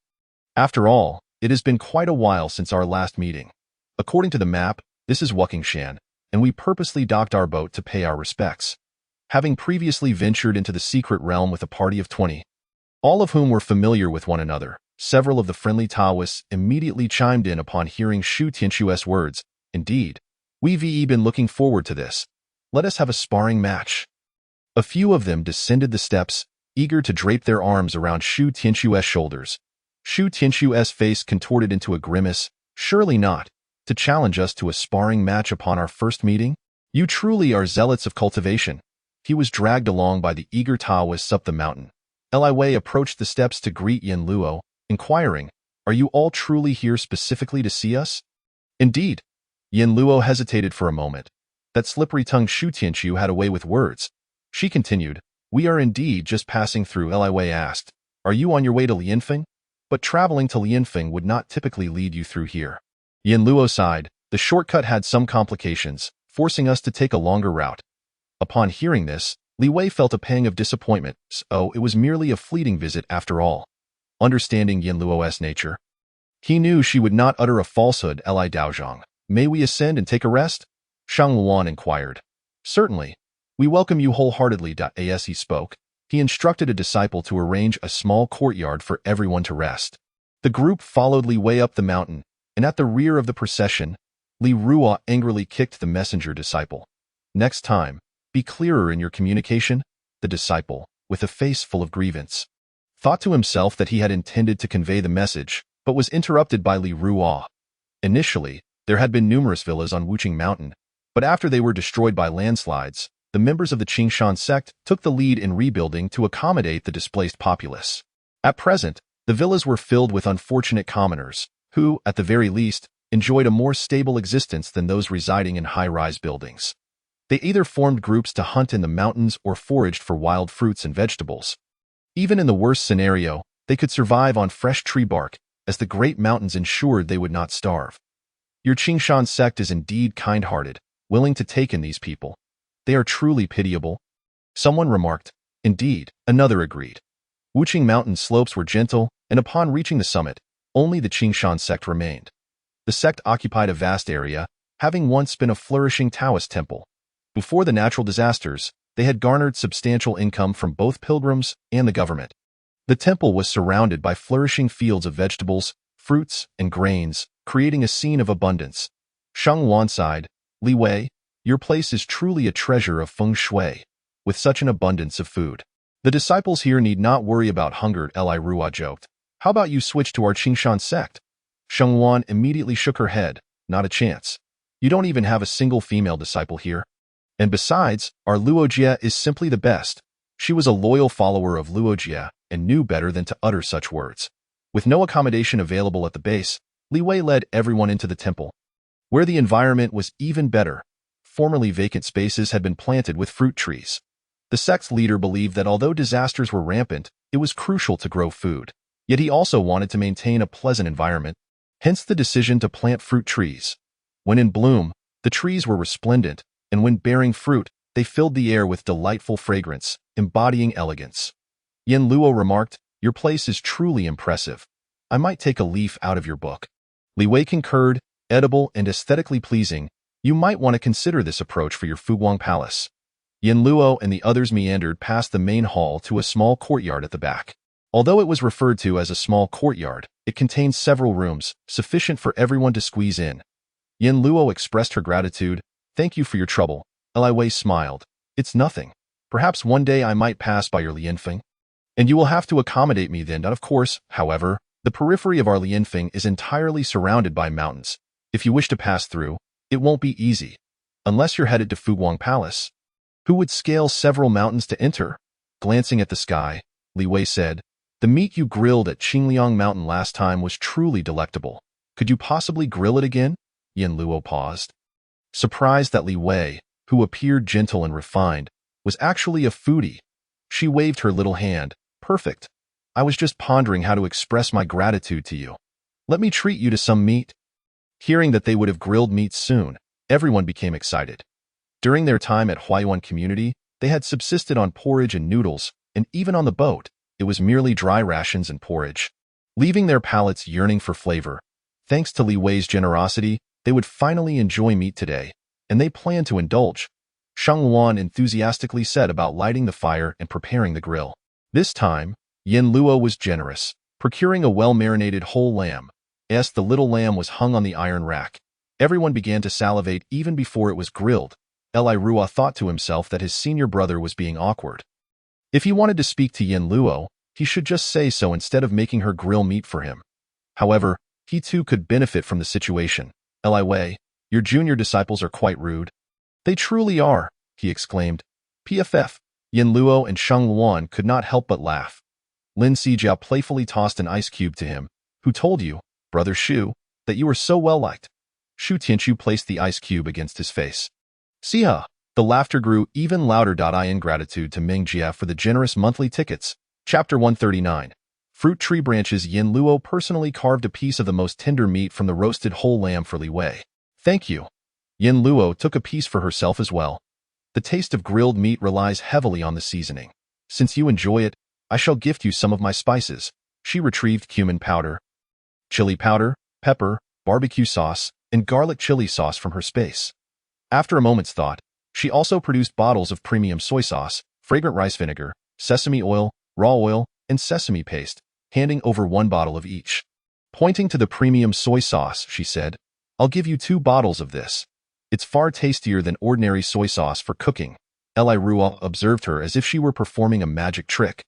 After all, it has been quite a while since our last meeting. According to the map, this is Wuqingshan, and we purposely docked our boat to pay our respects." Having previously ventured into the secret realm with a party of 20, all of whom were familiar with one another, several of the friendly Taoists immediately chimed in upon hearing Shu Tianxu's words. "Indeed, we've been looking forward to this. Let us have a sparring match." A few of them descended the steps, eager to drape their arms around Shu Tianxu's shoulders. Shu Tianxu's face contorted into a grimace. "Surely not. To challenge us to a sparring match upon our first meeting? You truly are zealots of cultivation." He was dragged along by the eager Taoists up the mountain. Li Wei approached the steps to greet Yin Luo, inquiring, "Are you all truly here specifically to see us?" "Indeed." Yin Luo hesitated for a moment. That slippery-tongued Shu Tianxu had a way with words. She continued, "We are indeed just passing through." Li Wei asked, "Are you on your way to Lianfeng? But traveling to Lianfeng would not typically lead you through here." Yin Luo sighed. "The shortcut had some complications, forcing us to take a longer route." Upon hearing this, Li Wei felt a pang of disappointment. So it was merely a fleeting visit after all. Understanding Yin Luo's nature, he knew she would not utter a falsehood. "Li Daozhang, may we ascend and take a rest?" Shang Luan inquired. "Certainly. We welcome you wholeheartedly." As he spoke, he instructed a disciple to arrange a small courtyard for everyone to rest. The group followed Li Wei up the mountain, and at the rear of the procession, Li Ruo angrily kicked the messenger disciple. "Next time, Be clearer in your communication. The disciple, with a face full of grievance, thought to himself that he had intended to convey the message, but was interrupted by Li Ruo. Initially, there had been numerous villas on Wuqing Mountain, but after they were destroyed by landslides, the members of the Qingshan sect took the lead in rebuilding to accommodate the displaced populace. At present, the villas were filled with unfortunate commoners, who, at the very least, enjoyed a more stable existence than those residing in high-rise buildings. They either formed groups to hunt in the mountains or foraged for wild fruits and vegetables. Even in the worst scenario, they could survive on fresh tree bark, as the great mountains ensured they would not starve. Your Qingshan sect is indeed kind-hearted, willing to take in these people. They are truly pitiable. Someone remarked. Indeed, another agreed. Wuqing Mountain slopes were gentle, and upon reaching the summit, only the Qingshan sect remained. The sect occupied a vast area, having once been a flourishing Taoist temple. Before the natural disasters, they had garnered substantial income from both pilgrims and the government. The temple was surrounded by flourishing fields of vegetables, fruits, and grains, creating a scene of abundance. Sheng Wan sighed. Li Wei, your place is truly a treasure of feng shui, with such an abundance of food. The disciples here need not worry about hunger, Li Ruo joked. How about you switch to our Qingshan sect? Sheng Wan immediately shook her head. Not a chance. You don't even have a single female disciple here. And besides, our Luojie is simply the best. She was a loyal follower of Luojie and knew better than to utter such words. With no accommodation available at the base, Li Wei led everyone into the temple, where the environment was even better. Formerly vacant spaces had been planted with fruit trees. The sect's leader believed that although disasters were rampant, it was crucial to grow food. Yet he also wanted to maintain a pleasant environment, hence the decision to plant fruit trees. When in bloom, the trees were resplendent, and when bearing fruit, they filled the air with delightful fragrance, embodying elegance. Yin Luo remarked, your place is truly impressive. I might take a leaf out of your book. Li Wei concurred, edible and aesthetically pleasing. You might want to consider this approach for your Fuguang Palace. Yin Luo and the others meandered past the main hall to a small courtyard at the back. Although it was referred to as a small courtyard, it contained several rooms, sufficient for everyone to squeeze in. Yin Luo expressed her gratitude. Thank you for your trouble. Li Wei smiled. It's nothing. Perhaps one day I might pass by your Lianfeng. And you will have to accommodate me then. Of course, however, the periphery of our Lianfeng is entirely surrounded by mountains. If you wish to pass through, it won't be easy. Unless you're headed to Fuguang Palace. Who would scale several mountains to enter? Glancing at the sky, Li Wei said, the meat you grilled at Qingliang Mountain last time was truly delectable. Could you possibly grill it again? Yin Luo paused. Surprised that Li Wei, who appeared gentle and refined, was actually a foodie. She waved her little hand. Perfect. I was just pondering how to express my gratitude to you. Let me treat you to some meat. Hearing that they would have grilled meat soon, everyone became excited. During their time at Huayuan Community, they had subsisted on porridge and noodles, and even on the boat, it was merely dry rations and porridge. Leaving their palates yearning for flavor, thanks to Li Wei's generosity, they would finally enjoy meat today, and they planned to indulge. Sheng Wan enthusiastically said about lighting the fire and preparing the grill. This time, Yin Luo was generous, procuring a well-marinated whole lamb. As the little lamb was hung on the iron rack, everyone began to salivate even before it was grilled. Li Ruo thought to himself that his senior brother was being awkward. If he wanted to speak to Yin Luo, he should just say so instead of making her grill meat for him. However, he too could benefit from the situation. Li Wei, your junior disciples are quite rude. They truly are, he exclaimed. PFF, Yin Luo and Sheng Wan could not help but laugh. Lin Sijiao playfully tossed an ice cube to him. Who told you, Brother Shu, that you were so well-liked? Shu Tianchu placed the ice cube against his face. Siha, the laughter grew even louder. In gratitude to Ming Jia for the generous monthly tickets. Chapter 139. Fruit tree branches. Yin Luo personally carved a piece of the most tender meat from the roasted whole lamb for Li Wei. Thank you. Yin Luo took a piece for herself as well. The taste of grilled meat relies heavily on the seasoning. Since you enjoy it, I shall gift you some of my spices. She retrieved cumin powder, chili powder, pepper, barbecue sauce, and garlic chili sauce from her space. After a moment's thought, she also produced bottles of premium soy sauce, fragrant rice vinegar, sesame oil, raw oil, and sesame paste, handing over 1 bottle of each. Pointing to the premium soy sauce, she said, I'll give you 2 bottles of this. It's far tastier than ordinary soy sauce for cooking. Li Ruo observed her as if she were performing a magic trick,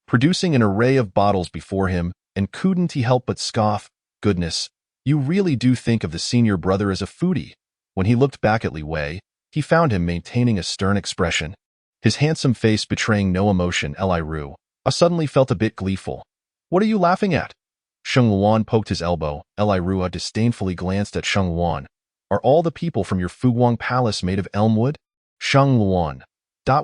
producing an array of bottles before him, and couldn't he help but scoff, "Goodness, you really do think of the senior brother as a foodie." When he looked back at Li Wei, he found him maintaining a stern expression, his handsome face betraying no emotion. Li Ruo suddenly felt a bit gleeful. "What are you laughing at?" Sheng Luan poked his elbow. Li Ruo disdainfully glanced at Sheng Luan. "Are all the people from your Fuguang Palace made of elm wood?" Sheng Luan.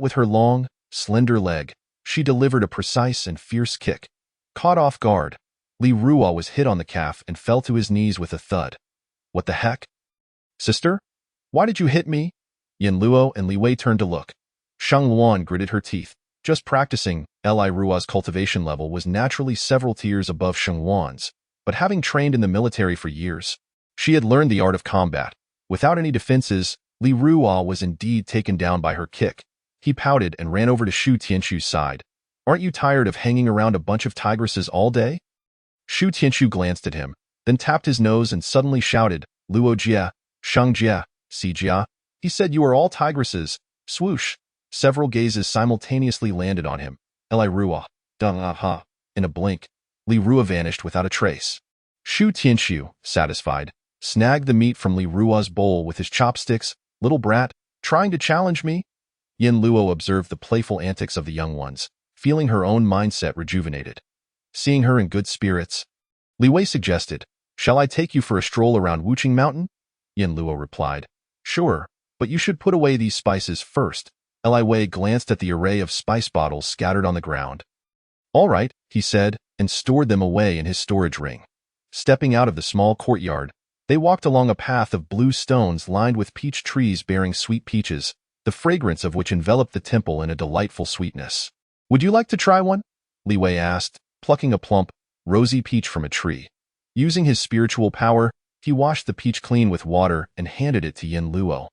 With her long, slender leg, she delivered a precise and fierce kick. Caught off guard, Li Ruo was hit on the calf and fell to his knees with a thud. "What the heck? Sister? Why did you hit me?" Yin Luo and Li Wei turned to look. Sheng Luan gritted her teeth. Just practicing, Li Ruo's cultivation level was naturally several tiers above Sheng Luan's, but having trained in the military for years, she had learned the art of combat. Without any defenses, Li Ruo was indeed taken down by her kick. He pouted and ran over to Shu Tianshu's side. "Aren't you tired of hanging around a bunch of tigresses all day?" Shu Tianshu glanced at him, then tapped his nose and suddenly shouted, "Luo Jia, Shang Jia, Si Jia." He said, "You are all tigresses." Swoosh. Several gazes simultaneously landed on him. Li Ruo. Dung aha. In a blink, Li Ruo vanished without a trace. Shu Tianshu, satisfied, snagged the meat from Li Ruo's bowl with his chopsticks. "Little brat, trying to challenge me?" Yin Luo observed the playful antics of the young ones, feeling her own mindset rejuvenated. Seeing her in good spirits, Li Wei suggested, "Shall I take you for a stroll around Wuqing Mountain?" Yin Luo replied, "Sure, but you should put away these spices first." Li Wei glanced at the array of spice bottles scattered on the ground. "All right," he said, and stored them away in his storage ring. Stepping out of the small courtyard, they walked along a path of blue stones lined with peach trees bearing sweet peaches, the fragrance of which enveloped the temple in a delightful sweetness. "Would you like to try one?" Li Wei asked, plucking a plump, rosy peach from a tree. Using his spiritual power, he washed the peach clean with water and handed it to Yin Luo.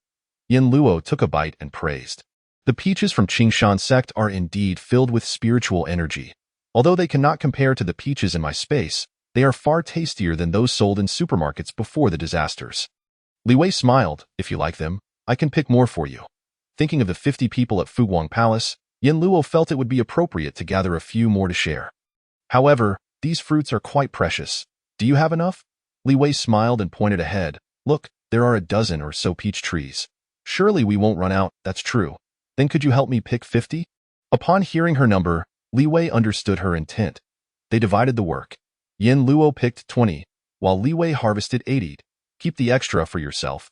Yin Luo took a bite and praised. "The peaches from Qingshan sect are indeed filled with spiritual energy. Although they cannot compare to the peaches in my space, they are far tastier than those sold in supermarkets before the disasters." Li Wei smiled. "If you like them, I can pick more for you." Thinking of the 50 people at Fuguang Palace, Yin Luo felt it would be appropriate to gather a few more to share. "However, these fruits are quite precious. Do you have enough?" Li Wei smiled and pointed ahead. "Look, there are a dozen or so peach trees. Surely we won't run out." "That's true. Then could you help me pick 50? Upon hearing her number, Li Wei understood her intent. They divided the work. Yin Luo picked 20, while Li Wei harvested 80. "Keep the extra for yourself."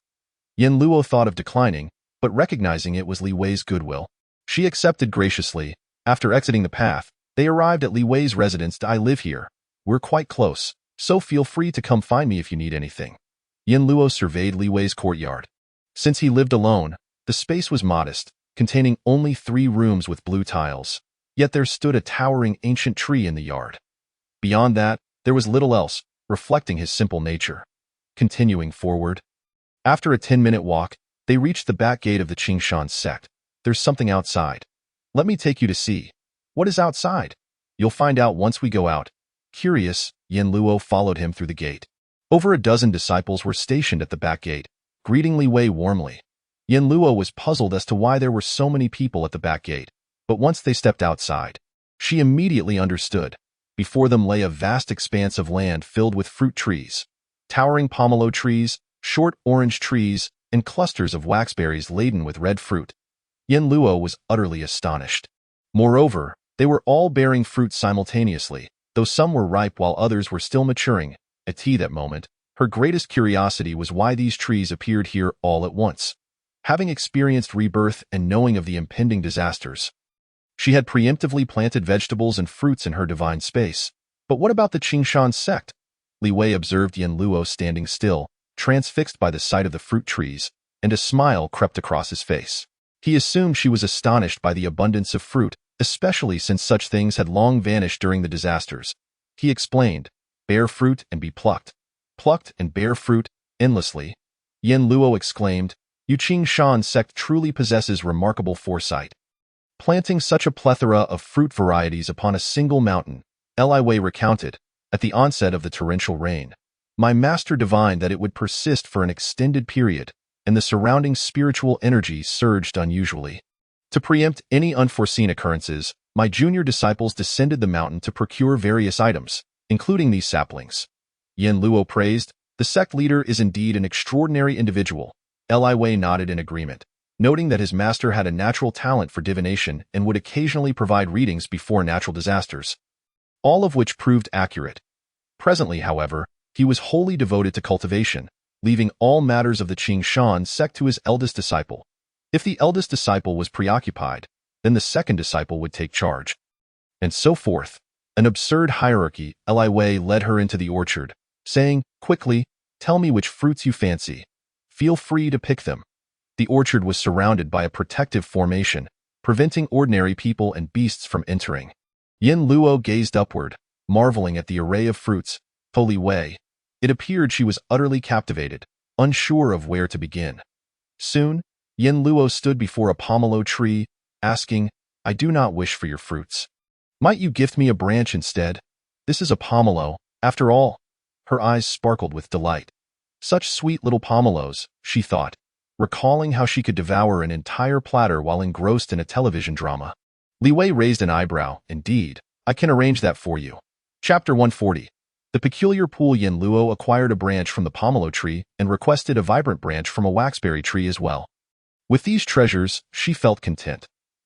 Yin Luo thought of declining, but recognizing it was Li Wei's goodwill, she accepted graciously. After exiting the path, they arrived at Li Wei's residence. "I live here. We're quite close, so feel free to come find me if you need anything." Yin Luo surveyed Li Wei's courtyard. Since he lived alone, the space was modest, containing only 3 rooms with blue tiles. Yet there stood a towering ancient tree in the yard. Beyond that, there was little else, reflecting his simple nature. Continuing forward, after a 10-minute walk, they reached the back gate of the Qingshan sect. "There's something outside. Let me take you to see." "What is outside?" "You'll find out once we go out." Curious, Yin Luo followed him through the gate. Over a dozen disciples were stationed at the back gate, greeting Li Wei warmly. Yin Luo was puzzled as to why there were so many people at the back gate, but once they stepped outside, she immediately understood. Before them lay a vast expanse of land filled with fruit trees, towering pomelo trees, short orange trees, and clusters of waxberries laden with red fruit. Yin Luo was utterly astonished. Moreover, they were all bearing fruit simultaneously, though some were ripe while others were still maturing. At that moment, her greatest curiosity was why these trees appeared here all at once. Having experienced rebirth and knowing of the impending disasters, she had preemptively planted vegetables and fruits in her divine space. But what about the Qingshan sect? Li Wei observed Yin Luo standing still, transfixed by the sight of the fruit trees, and a smile crept across his face. He assumed she was astonished by the abundance of fruit, especially since such things had long vanished during the disasters. He explained, "Bear fruit and be plucked. Plucked and bear fruit, endlessly." Yin Luo exclaimed, "Yu Qingshan sect truly possesses remarkable foresight. Planting such a plethora of fruit varieties upon a single mountain." Li Wei recounted, "At the onset of the torrential rain, my master divined that it would persist for an extended period, and the surrounding spiritual energy surged unusually. To preempt any unforeseen occurrences, my junior disciples descended the mountain to procure various items, including these saplings. Yin Luo praised, "The sect leader is indeed an extraordinary individual." Li Wei nodded in agreement, noting that his master had a natural talent for divination and would occasionally provide readings before natural disasters, all of which proved accurate. Presently, however, he was wholly devoted to cultivation, leaving all matters of the Qing Shan sect to his eldest disciple. If the eldest disciple was preoccupied, then the second disciple would take charge. And so forth. An absurd hierarchy. Li Wei led her into the orchard, saying, "Quickly, tell me which fruits you fancy. Feel free to pick them." The orchard was surrounded by a protective formation, preventing ordinary people and beasts from entering. Yin Luo gazed upward, marveling at the array of fruits. Holy Wei. It appeared she was utterly captivated, unsure of where to begin. Soon, Yin Luo stood before a pomelo tree, asking, "I do not wish for your fruits. Might you gift me a branch instead? This is a pomelo, after all." Her eyes sparkled with delight. Such sweet little pomelos, she thought, recalling how she could devour an entire platter while engrossed in a television drama. Li Wei raised an eyebrow. "Indeed, I can arrange that for you." Chapter 140. The peculiar pool. Yin Luo acquired a branch from the pomelo tree and requested a vibrant branch from a waxberry tree as well. With these treasures, she felt content.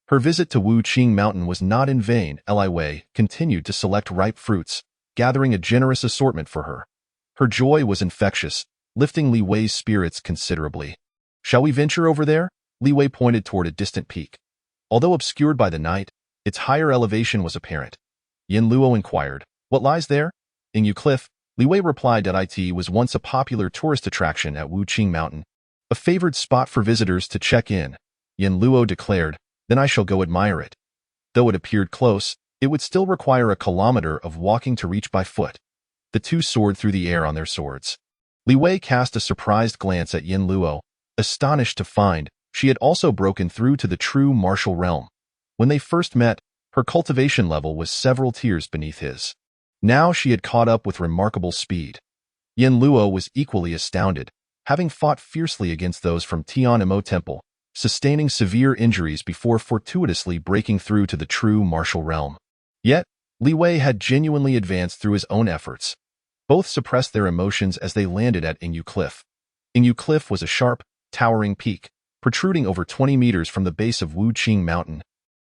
Her visit to Wu Qing Mountain was not in vain. Li Wei continued to select ripe fruits, gathering a generous assortment for her. Her joy was infectious, lifting Li Wei's spirits considerably. "Shall we venture over there?" Li Wei pointed toward a distant peak. Although obscured by the night, its higher elevation was apparent. Yin Luo inquired, "What lies there?" "Yu Cliff," Li Wei replied. "It was once a popular tourist attraction at Wu Qing Mountain, a favored spot for visitors to check in." Yin Luo declared, "Then I shall go admire it." Though it appeared close, it would still require a kilometer of walking to reach by foot. The two soared through the air on their swords. Li Wei cast a surprised glance at Yin Luo, astonished to find she had also broken through to the true martial realm. When they first met, her cultivation level was several tiers beneath his. Now she had caught up with remarkable speed. Yin Luo was equally astounded, having fought fiercely against those from Tianmo Temple, sustaining severe injuries before fortuitously breaking through to the true martial realm. Yet, Li Wei had genuinely advanced through his own efforts. Both suppressed their emotions as they landed at Yu Cliff. Yu Cliff was a sharp, towering peak, protruding over 20 meters from the base of Wu Qing Mountain.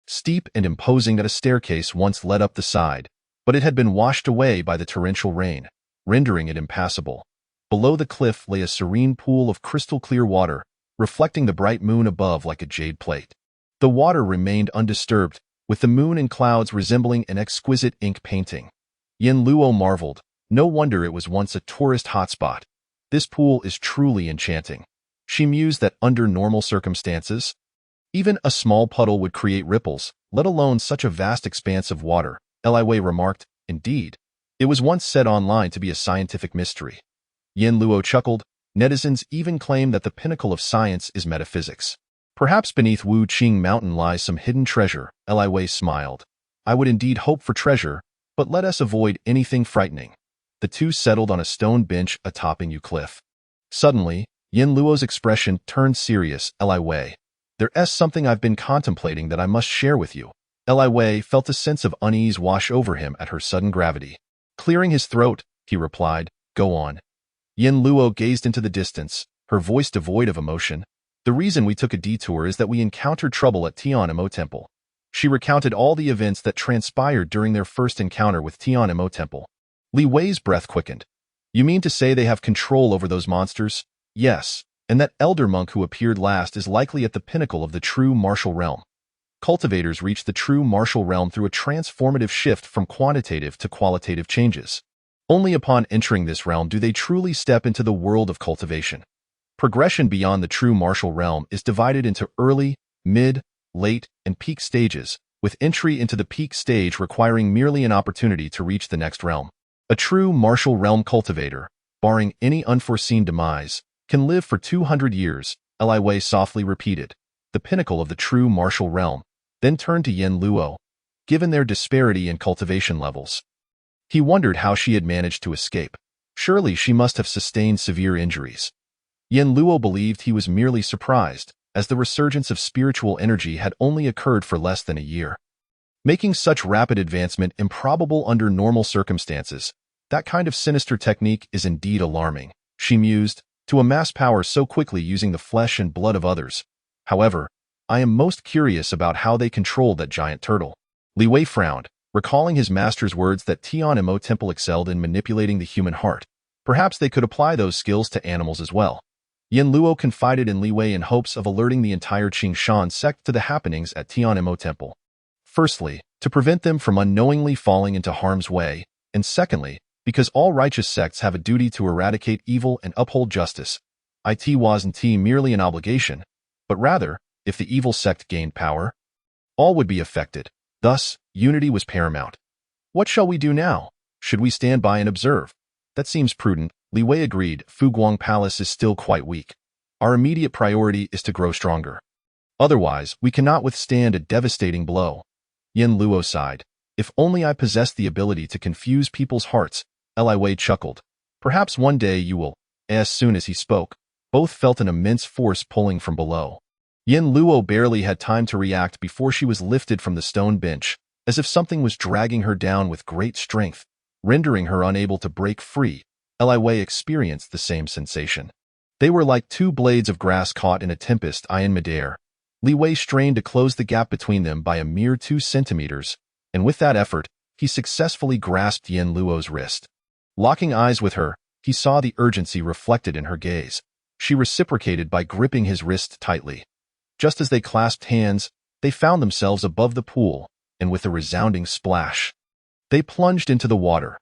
Steep and imposing that a staircase once led up the side, but it had been washed away by the torrential rain, rendering it impassable. Below the cliff lay a serene pool of crystal-clear water, reflecting the bright moon above like a jade plate. The water remained undisturbed, with the moon and clouds resembling an exquisite ink painting. Yin Luo marveled. No wonder it was once a tourist hotspot. This pool is truly enchanting. She mused that under normal circumstances, even a small puddle would create ripples, let alone such a vast expanse of water. Li Wei remarked, "Indeed, it was once said online to be a scientific mystery." Yin Luo chuckled. "Netizens even claim that the pinnacle of science is metaphysics. Perhaps beneath Wu Qing Mountain lies some hidden treasure." Li Wei smiled. "I would indeed hope for treasure, but let us avoid anything frightening." The two settled on a stone bench atop Yu Cliff. Suddenly, Yin Luo's expression turned serious. "Li Wei, there's something I've been contemplating that I must share with you." Li Wei felt a sense of unease wash over him at her sudden gravity. Clearing his throat, he replied, "Go on." Yin Luo gazed into the distance, her voice devoid of emotion. "The reason we took a detour is that we encountered trouble at Tianmo Temple." She recounted all the events that transpired during their first encounter with Tianmo Temple. Li Wei's breath quickened. "You mean to say they have control over those monsters?" "Yes, and that elder monk who appeared last is likely at the pinnacle of the true martial realm." Cultivators reach the true martial realm through a transformative shift from quantitative to qualitative changes. Only upon entering this realm do they truly step into the world of cultivation. Progression beyond the true martial realm is divided into early, mid, late, and peak stages, with entry into the peak stage requiring merely an opportunity to reach the next realm. A true martial realm cultivator, barring any unforeseen demise, can live for 200 years, Li Wei softly repeated. The pinnacle of the true martial realm, then turned to Yin Luo. Given their disparity in cultivation levels, he wondered how she had managed to escape. Surely she must have sustained severe injuries. Yin Luo believed he was merely surprised, as the resurgence of spiritual energy had only occurred for less than a year. Making such rapid advancement improbable under normal circumstances, that kind of sinister technique is indeed alarming, she mused, to amass power so quickly using the flesh and blood of others. However, I am most curious about how they controlled that giant turtle. Li Wei frowned, recalling his master's words that Tian Mo Temple excelled in manipulating the human heart. Perhaps they could apply those skills to animals as well. Yin Luo confided in Li Wei in hopes of alerting the entire Qingshan sect to the happenings at Tian Mo Temple. Firstly, to prevent them from unknowingly falling into harm's way, and secondly, because all righteous sects have a duty to eradicate evil and uphold justice. It wasn't merely an obligation, but rather, if the evil sect gained power, all would be affected. Thus, unity was paramount. What shall we do now? Should we stand by and observe? That seems prudent, Li Wei agreed. Fuguang Palace is still quite weak. Our immediate priority is to grow stronger. Otherwise, we cannot withstand a devastating blow. Yin Luo sighed. If only I possessed the ability to confuse people's hearts, Li Wei chuckled. Perhaps one day you will. As soon as he spoke, both felt an immense force pulling from below. Yin Luo barely had time to react before she was lifted from the stone bench, as if something was dragging her down with great strength, rendering her unable to break free. Li Wei experienced the same sensation. They were like two blades of grass caught in a tempest in midair. Li Wei strained to close the gap between them by a mere 2 centimeters, and with that effort, he successfully grasped Yin Luo's wrist. Locking eyes with her, he saw the urgency reflected in her gaze. She reciprocated by gripping his wrist tightly. Just as they clasped hands, they found themselves above the pool, and with a resounding splash, they plunged into the water.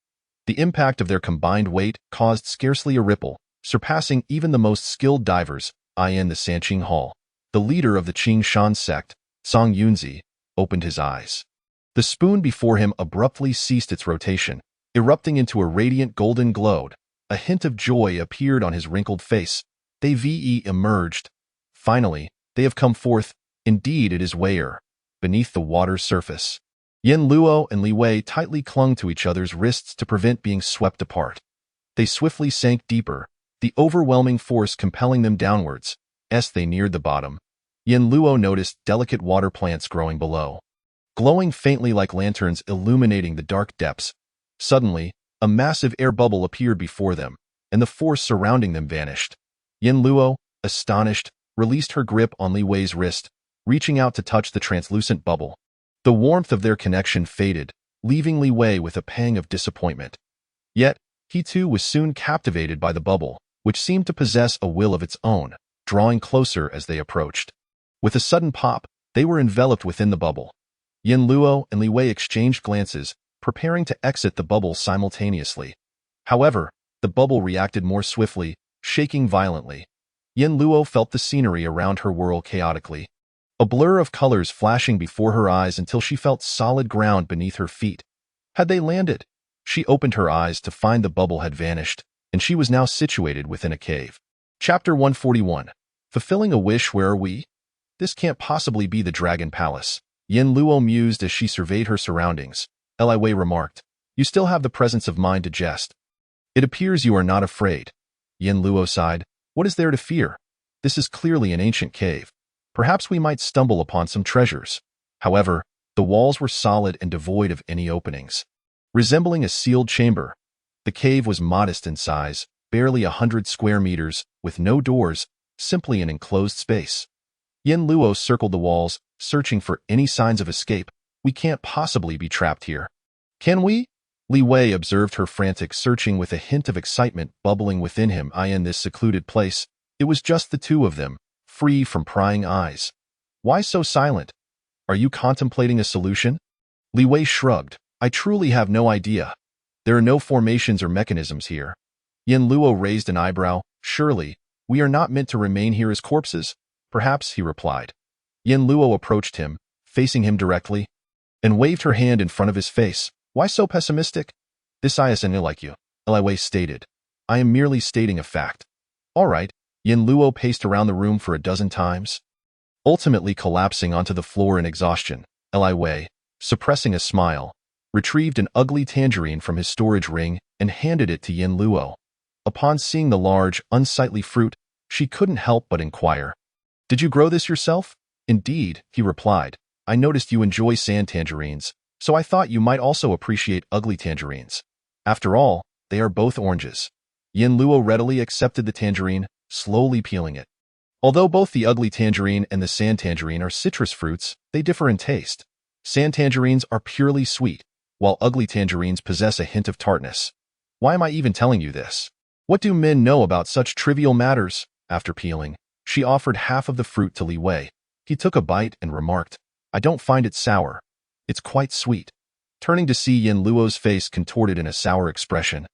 The impact of their combined weight caused scarcely a ripple, surpassing even the most skilled divers. In the Sanqing Hall, the leader of the Qingshan sect, Song Yunzi, opened his eyes. The spoon before him abruptly ceased its rotation, erupting into a radiant golden glow. A hint of joy appeared on his wrinkled face. They emerged. Finally, they have come forth. Indeed, it is where, beneath the water's surface. Yin Luo and Li Wei tightly clung to each other's wrists to prevent being swept apart. They swiftly sank deeper, the overwhelming force compelling them downwards. As they neared the bottom, Yin Luo noticed delicate water plants growing below, glowing faintly like lanterns illuminating the dark depths. Suddenly, a massive air bubble appeared before them, and the force surrounding them vanished. Yin Luo, astonished, released her grip on Li Wei's wrist, reaching out to touch the translucent bubble. The warmth of their connection faded, leaving Li Wei with a pang of disappointment. Yet, he too was soon captivated by the bubble, which seemed to possess a will of its own, drawing closer as they approached. With a sudden pop, they were enveloped within the bubble. Yin Luo and Li Wei exchanged glances, preparing to exit the bubble simultaneously. However, the bubble reacted more swiftly, shaking violently. Yin Luo felt the scenery around her whirl chaotically, a blur of colors flashing before her eyes until she felt solid ground beneath her feet. Had they landed? She opened her eyes to find the bubble had vanished, and she was now situated within a cave. Chapter 141. Fulfilling a wish. Where are we? This can't possibly be the Dragon Palace. Yin Luo mused as she surveyed her surroundings. Li Wei remarked, "You still have the presence of mind to jest. It appears you are not afraid." Yin Luo sighed. "What is there to fear? This is clearly an ancient cave. Perhaps we might stumble upon some treasures." However, the walls were solid and devoid of any openings. Resembling a sealed chamber, the cave was modest in size, barely 100 square meters, with no doors, simply an enclosed space. Yin Luo circled the walls, searching for any signs of escape. "We can't possibly be trapped here. Can we?" Li Wei observed her frantic searching with a hint of excitement bubbling within him. In this secluded place, it was just the two of them, free from prying eyes. "Why so silent? Are you contemplating a solution?" Li Wei shrugged. "I truly have no idea. There are no formations or mechanisms here." Yin Luo raised an eyebrow. "Surely, we are not meant to remain here as corpses?" "Perhaps," he replied. Yin Luo approached him, facing him directly, and waved her hand in front of his face. "Why so pessimistic?" "This isn't like you," Li Wei stated. "I am merely stating a fact." "All right." Yin Luo paced around the room for a dozen times, ultimately collapsing onto the floor in exhaustion. Li Wei, suppressing a smile, retrieved an ugly tangerine from his storage ring and handed it to Yin Luo. Upon seeing the large, unsightly fruit, she couldn't help but inquire, Did you grow this yourself? Indeed, he replied. I noticed you enjoy sand tangerines, so I thought you might also appreciate ugly tangerines. After all, they are both oranges. Yin Luo readily accepted the tangerine, slowly peeling it. Although both the ugly tangerine and the sand tangerine are citrus fruits, they differ in taste. Sand tangerines are purely sweet, while ugly tangerines possess a hint of tartness. Why am I even telling you this? What do men know about such trivial matters? After peeling, she offered half of the fruit to Li Wei. He took a bite and remarked, I don't find it sour. It's quite sweet. Turning to see Yin Luo's face contorted in a sour expression,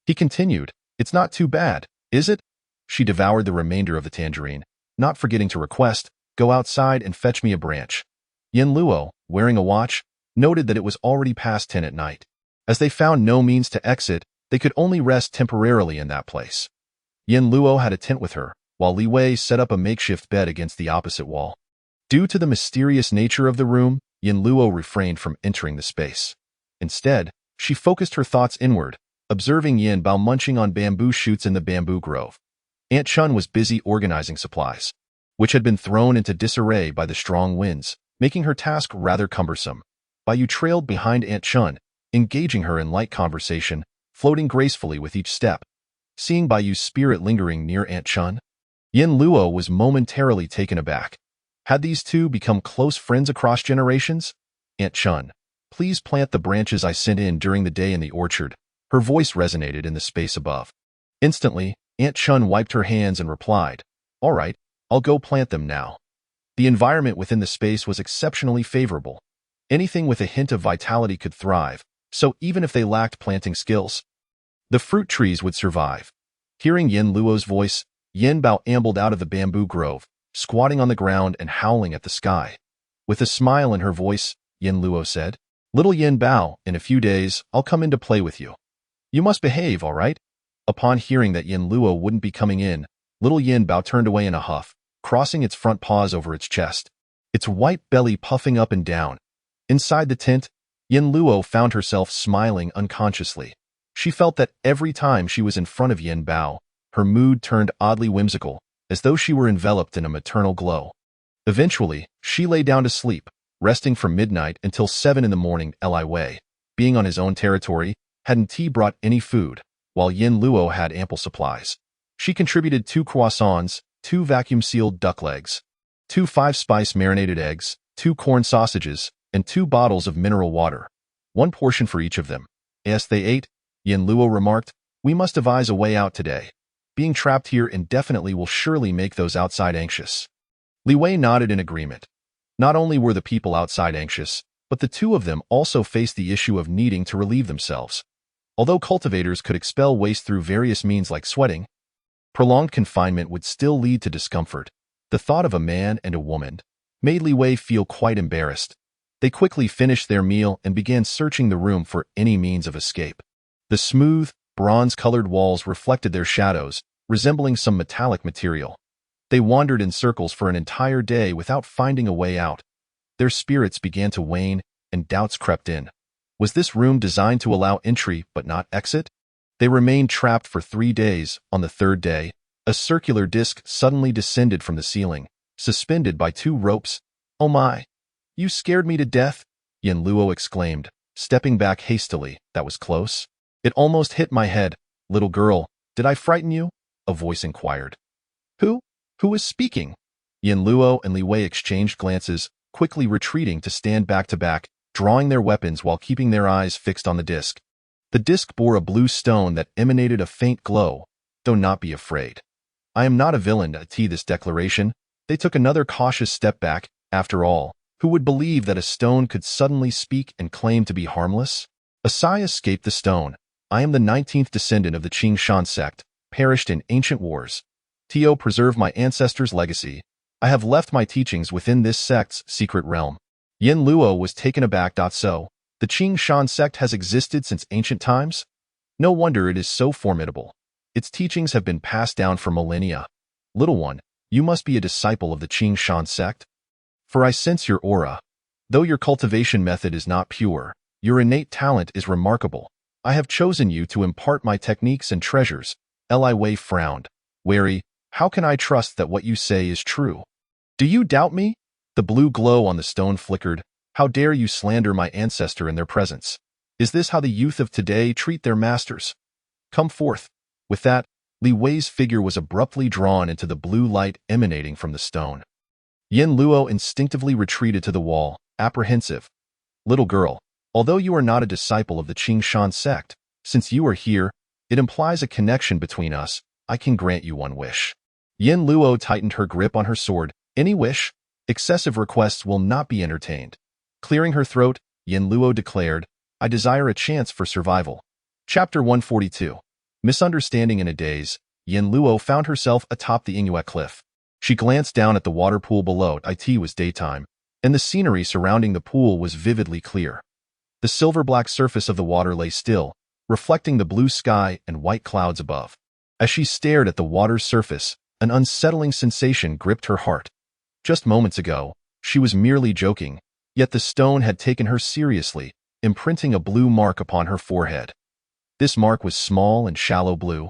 he continued, It's not too bad, is it? She devoured the remainder of the tangerine, not forgetting to request, Go outside and fetch me a branch. Yin Luo, wearing a watch, noted that it was already past 10 at night. As they found no means to exit, they could only rest temporarily in that place. Yin Luo had a tent with her, while Li Wei set up a makeshift bed against the opposite wall. Due to the mysterious nature of the room, Yin Luo refrained from entering the space. Instead, she focused her thoughts inward, observing Yin Bao munching on bamboo shoots in the bamboo grove. Aunt Chun was busy organizing supplies, which had been thrown into disarray by the strong winds, making her task rather cumbersome. Bai Yu trailed behind Aunt Chun, engaging her in light conversation, floating gracefully with each step. Seeing Bai Yu's spirit lingering near Aunt Chun, Yin Luo was momentarily taken aback. Had these two become close friends across generations? Aunt Chun, please plant the branches I sent in during the day in the orchard. Her voice resonated in the space above. Instantly, Aunt Chun wiped her hands and replied, All right, I'll go plant them now. The environment within the space was exceptionally favorable. Anything with a hint of vitality could thrive, so even if they lacked planting skills, the fruit trees would survive. Hearing Yin Luo's voice, Yin Bao ambled out of the bamboo grove, squatting on the ground and howling at the sky. With a smile in her voice, Yin Luo said, Little Yin Bao, in a few days, I'll come in to play with you. You must behave, all right? Upon hearing that Yin Luo wouldn't be coming in, little Yin Bao turned away in a huff, crossing its front paws over its chest, its white belly puffing up and down. Inside the tent, Yin Luo found herself smiling unconsciously. She felt that every time she was in front of Yin Bao, her mood turned oddly whimsical, as though she were enveloped in a maternal glow. Eventually, she lay down to sleep, resting from midnight until 7 in the morning. Li Wei, being on his own territory, hadn't brought any food, while Yin Luo had ample supplies. She contributed 2 croissants, 2 vacuum-sealed duck legs, 2 5-spice marinated eggs, 2 corn sausages, and 2 bottles of mineral water, 1 portion for each of them. As they ate, Yin Luo remarked, We must devise a way out today. Being trapped here indefinitely will surely make those outside anxious. Li Wei nodded in agreement. Not only were the people outside anxious, but the two of them also faced the issue of needing to relieve themselves. Although cultivators could expel waste through various means like sweating, prolonged confinement would still lead to discomfort. The thought of a man and a woman made Li Wei feel quite embarrassed. They quickly finished their meal and began searching the room for any means of escape. The smooth, bronze-colored walls reflected their shadows, resembling some metallic material. They wandered in circles for an entire day without finding a way out. Their spirits began to wane, and doubts crept in. Was this room designed to allow entry but not exit? They remained trapped for 3 days. On the 3rd day, a circular disc suddenly descended from the ceiling, suspended by 2 ropes. Oh my! You scared me to death, Yin Luo exclaimed, stepping back hastily. That was close. It almost hit my head. Little girl, did I frighten you? A voice inquired. Who is speaking? Yin Luo and Li Wei exchanged glances, quickly retreating to stand back to back, drawing their weapons while keeping their eyes fixed on the disc. The disc bore a blue stone that emanated a faint glow. Do not be afraid. I am not a villain. This declaration. They took another cautious step back. After all, who would believe that a stone could suddenly speak and claim to be harmless? A sigh escaped the stone. I am the 19th descendant of the Qing Shan sect, perished in ancient wars. To preserve my ancestors' legacy, I have left my teachings within this sect's secret realm. Yin Luo was taken aback. So, the Qing Shan sect has existed since ancient times? No wonder it is so formidable. Its teachings have been passed down for millennia. Little one, you must be a disciple of the Qing Shan sect. For I sense your aura. Though your cultivation method is not pure, your innate talent is remarkable. I have chosen you to impart my techniques and treasures. Li Wei frowned. Wary, how can I trust that what you say is true? Do you doubt me? The blue glow on the stone flickered. How dare you slander my ancestor in their presence? Is this how the youth of today treat their masters? Come forth. With that, Li Wei's figure was abruptly drawn into the blue light emanating from the stone. Yin Luo instinctively retreated to the wall, apprehensive. Little girl, although you are not a disciple of the Qingshan sect, since you are here, it implies a connection between us. I can grant you one wish. Yin Luo tightened her grip on her sword. Any wish? Excessive requests will not be entertained. Clearing her throat, Yin Luo declared, I desire a chance for survival. Chapter 142. Misunderstanding in a daze, Yin Luo found herself atop the Ingyue cliff. She glanced down at the water pool below. It was daytime, and the scenery surrounding the pool was vividly clear. The silver-black surface of the water lay still, reflecting the blue sky and white clouds above. As she stared at the water's surface, an unsettling sensation gripped her heart. Just moments ago, she was merely joking, yet the stone had taken her seriously, imprinting a blue mark upon her forehead. This mark was small and shallow blue,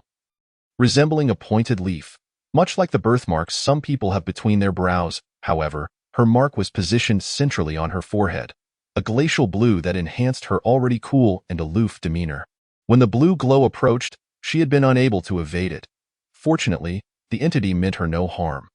resembling a pointed leaf. Much like the birthmarks some people have between their brows, however, her mark was positioned centrally on her forehead, a glacial blue that enhanced her already cool and aloof demeanor. When the blue glow approached, she had been unable to evade it. Fortunately, the entity meant her no harm.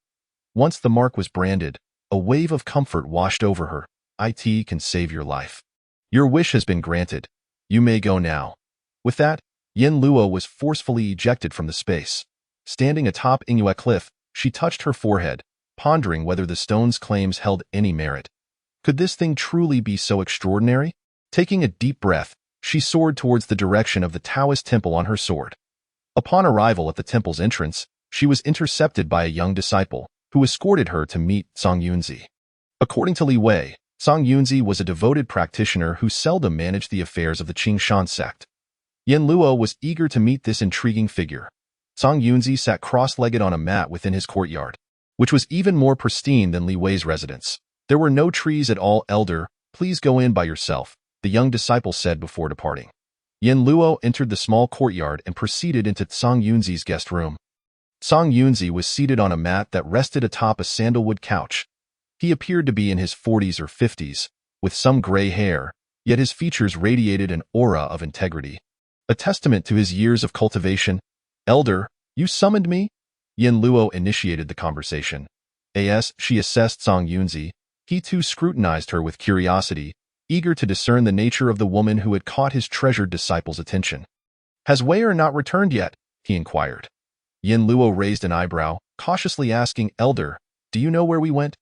Once the mark was branded, a wave of comfort washed over her. It can save your life. Your wish has been granted. You may go now. With that, Yin Luo was forcefully ejected from the space. Standing atop Ingyue cliff, she touched her forehead, pondering whether the stone's claims held any merit. Could this thing truly be so extraordinary? Taking a deep breath, she soared towards the direction of the Taoist temple on her sword. Upon arrival at the temple's entrance, she was intercepted by a young disciple, who escorted her to meet Song Yunzi. According to Li Wei, Song Yunzi was a devoted practitioner who seldom managed the affairs of the Qingshan sect. Yin Luo was eager to meet this intriguing figure. Song Yunzi sat cross-legged on a mat within his courtyard, which was even more pristine than Li Wei's residence. There were no trees at all. Elder, please go in by yourself, the young disciple said before departing. Yin Luo entered the small courtyard and proceeded into Song Yunzi's guest room. Song Yunzi was seated on a mat that rested atop a sandalwood couch. He appeared to be in his 40s or 50s, with some gray hair, yet his features radiated an aura of integrity, a testament to his years of cultivation. Elder, you summoned me? Yin Luo initiated the conversation. As she assessed Song Yunzi, he too scrutinized her with curiosity, eager to discern the nature of the woman who had caught his treasured disciple's attention. Has Wei not returned yet? He inquired. Yin Luo raised an eyebrow, cautiously asking, Elder, do you know where we went?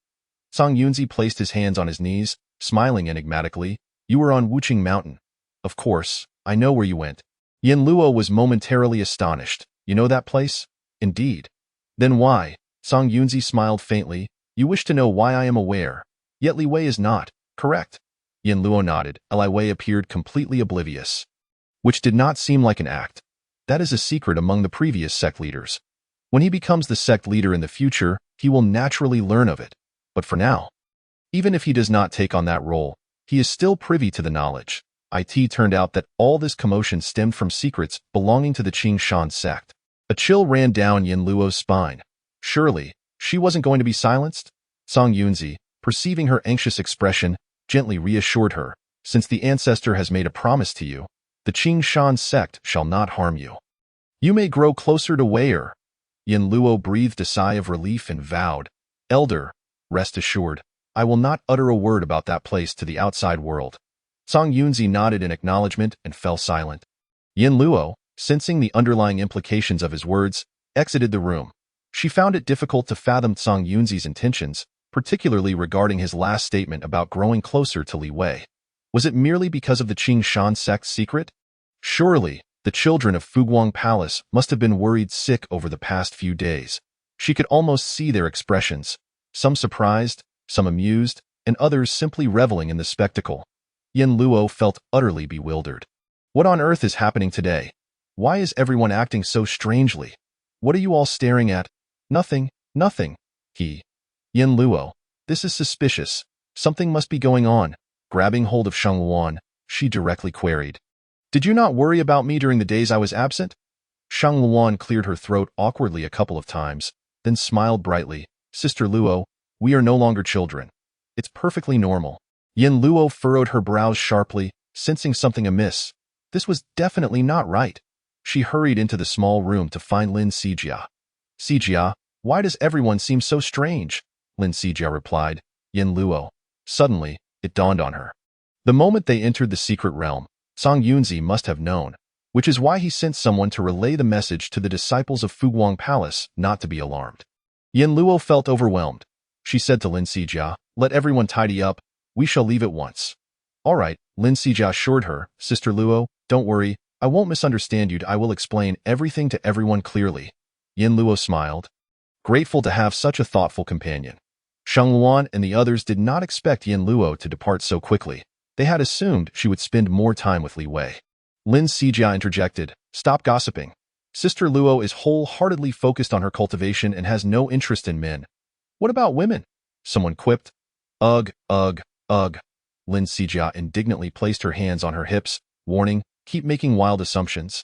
Song Yunzi placed his hands on his knees, smiling enigmatically. You were on Wuqing Mountain. Of course, I know where you went. Yin Luo was momentarily astonished. You know that place? Indeed. Then why? Song Yunzi smiled faintly. You wish to know why I am aware. Yet Li Wei is not, correct? Yin Luo nodded. Li Wei appeared completely oblivious, which did not seem like an act. That is a secret among the previous sect leaders. When he becomes the sect leader in the future, he will naturally learn of it. But for now, even if he does not take on that role, he is still privy to the knowledge. It turned out that all this commotion stemmed from secrets belonging to the Qingshan sect. A chill ran down Yin Luo's spine. Surely, she wasn't going to be silenced? Song Yunzi, perceiving her anxious expression, gently reassured her. Since the ancestor has made a promise to you, the Qingshan sect shall not harm you. You may grow closer to Wei. Yin Luo breathed a sigh of relief and vowed, Elder, rest assured, I will not utter a word about that place to the outside world. Song Yunzi nodded in acknowledgement and fell silent. Yin Luo, sensing the underlying implications of his words, exited the room. She found it difficult to fathom Song Yunzi's intentions, particularly regarding his last statement about growing closer to Li Wei. Was it merely because of the Qingshan sect's secret? Surely, the children of Fuguang Palace must have been worried sick over the past few days. She could almost see their expressions, some surprised, some amused, and others simply reveling in the spectacle. Yin Luo felt utterly bewildered. What on earth is happening today? Why is everyone acting so strangely? What are you all staring at? Nothing, nothing. Yin Luo, this is suspicious. Something must be going on. Grabbing hold of Sheng Luan, she directly queried. Did you not worry about me during the days I was absent? Sheng Luan cleared her throat awkwardly a couple of times, then smiled brightly. Sister Luo, We are no longer children. It's perfectly normal. Yin Luo furrowed her brows sharply, sensing something amiss. This was definitely not right. She hurried into the small room to find Lin Sijia. Sijia, why does everyone seem so strange? Lin Sijia replied. Yin Luo. Suddenly, it dawned on her. The moment they entered the secret realm, Song Yunzi must have known, which is why he sent someone to relay the message to the disciples of Fuguang Palace not to be alarmed. Yin Luo felt overwhelmed. She said to Lin Sijia, let everyone tidy up, we shall leave at once. All right, Lin Sijia assured her, Sister Luo, don't worry, I won't misunderstand you. I will explain everything to everyone clearly. Yin Luo smiled, grateful to have such a thoughtful companion. Shang Luan and the others did not expect Yin Luo to depart so quickly. They had assumed she would spend more time with Li Wei. Lin Sijia interjected, stop gossiping. Sister Luo is wholeheartedly focused on her cultivation and has no interest in men. What about women? Someone quipped. Ugh, ugh, ugh. Lin Sijia indignantly placed her hands on her hips, warning, keep making wild assumptions.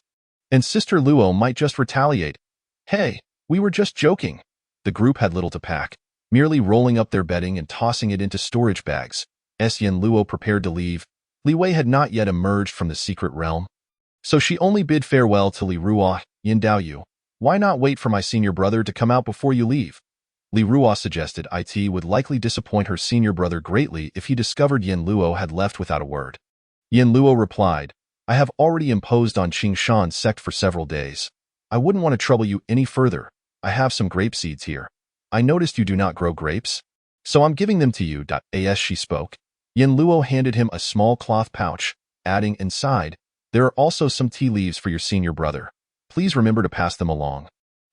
And Sister Luo might just retaliate. Hey, we were just joking. The group had little to pack, merely rolling up their bedding and tossing it into storage bags. Yin Luo prepared to leave. Li Wei had not yet emerged from the secret realm. So she only bid farewell to Li Ruo. Yin Daoyu, why not wait for my senior brother to come out before you leave? Li Ruo suggested it would likely disappoint her senior brother greatly if he discovered Yin Luo had left without a word. Yin Luo replied, I have already imposed on Qing Shan's sect for several days. I wouldn't want to trouble you any further. I have some grape seeds here. I noticed you do not grow grapes, so I'm giving them to you. As she spoke, Yin Luo handed him a small cloth pouch, adding inside, there are also some tea leaves for your senior brother. Please remember to pass them along.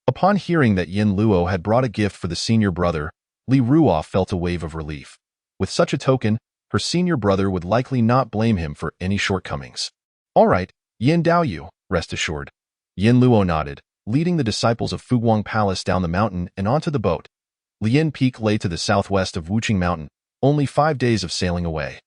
Upon hearing that Yin Luo had brought a gift for the senior brother, Li Ruo felt a wave of relief. With such a token, her senior brother would likely not blame him for any shortcomings. All right, Yin Daoyu, rest assured. Yin Luo nodded, leading the disciples of Fuguang Palace down the mountain and onto the boat. Lian Peak lay to the southwest of Wuqing Mountain, only 5 days of sailing away.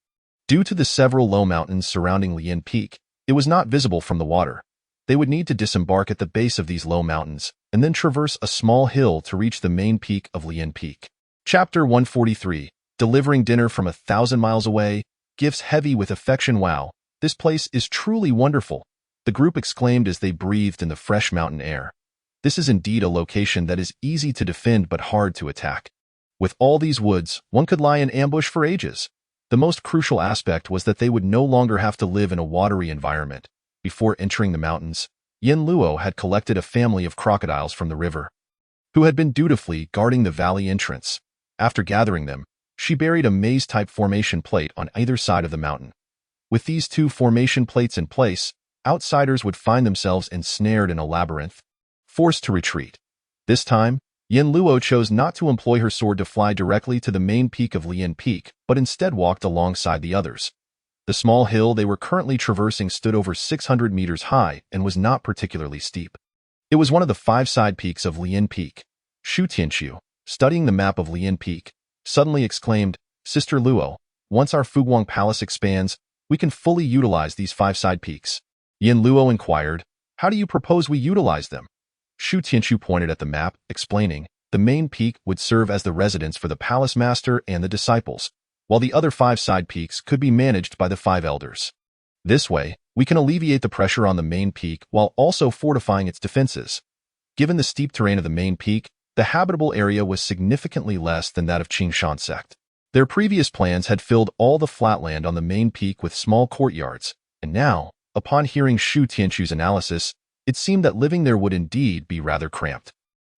Due to the several low mountains surrounding Lian Peak, it was not visible from the water. They would need to disembark at the base of these low mountains, and then traverse a small hill to reach the main peak of Lian Peak. Chapter 143, Delivering Dinner from 1,000 Miles Away, Gifts Heavy with Affection. Wow, this place is truly wonderful, the group exclaimed as they breathed in the fresh mountain air. This is indeed a location that is easy to defend but hard to attack. With all these woods, one could lie in ambush for ages. The most crucial aspect was that they would no longer have to live in a watery environment. Before entering the mountains, Yin Luo had collected a family of crocodiles from the river, who had been dutifully guarding the valley entrance. After gathering them, she buried a maze-type formation plate on either side of the mountain. With these 2 formation plates in place, outsiders would find themselves ensnared in a labyrinth, forced to retreat. This time, Yin Luo chose not to employ her sword to fly directly to the main peak of Lian Peak, but instead walked alongside the others. The small hill they were currently traversing stood over 600 meters high and was not particularly steep. It was one of the 5 side peaks of Lian Peak. Shu Tianqiu, studying the map of Lian Peak, suddenly exclaimed, Sister Luo, once our Fuguang Palace expands, we can fully utilize these 5 side peaks. Yin Luo inquired, how do you propose we utilize them? Shu Tianqiu pointed at the map, explaining, the main peak would serve as the residence for the palace master and the disciples, while the other 5 side peaks could be managed by the 5 elders. This way, we can alleviate the pressure on the main peak while also fortifying its defenses. Given the steep terrain of the main peak, the habitable area was significantly less than that of Qingshan sect. Their previous plans had filled all the flatland on the main peak with small courtyards, and now, upon hearing Shu Tianqiu's analysis, it seemed that living there would indeed be rather cramped.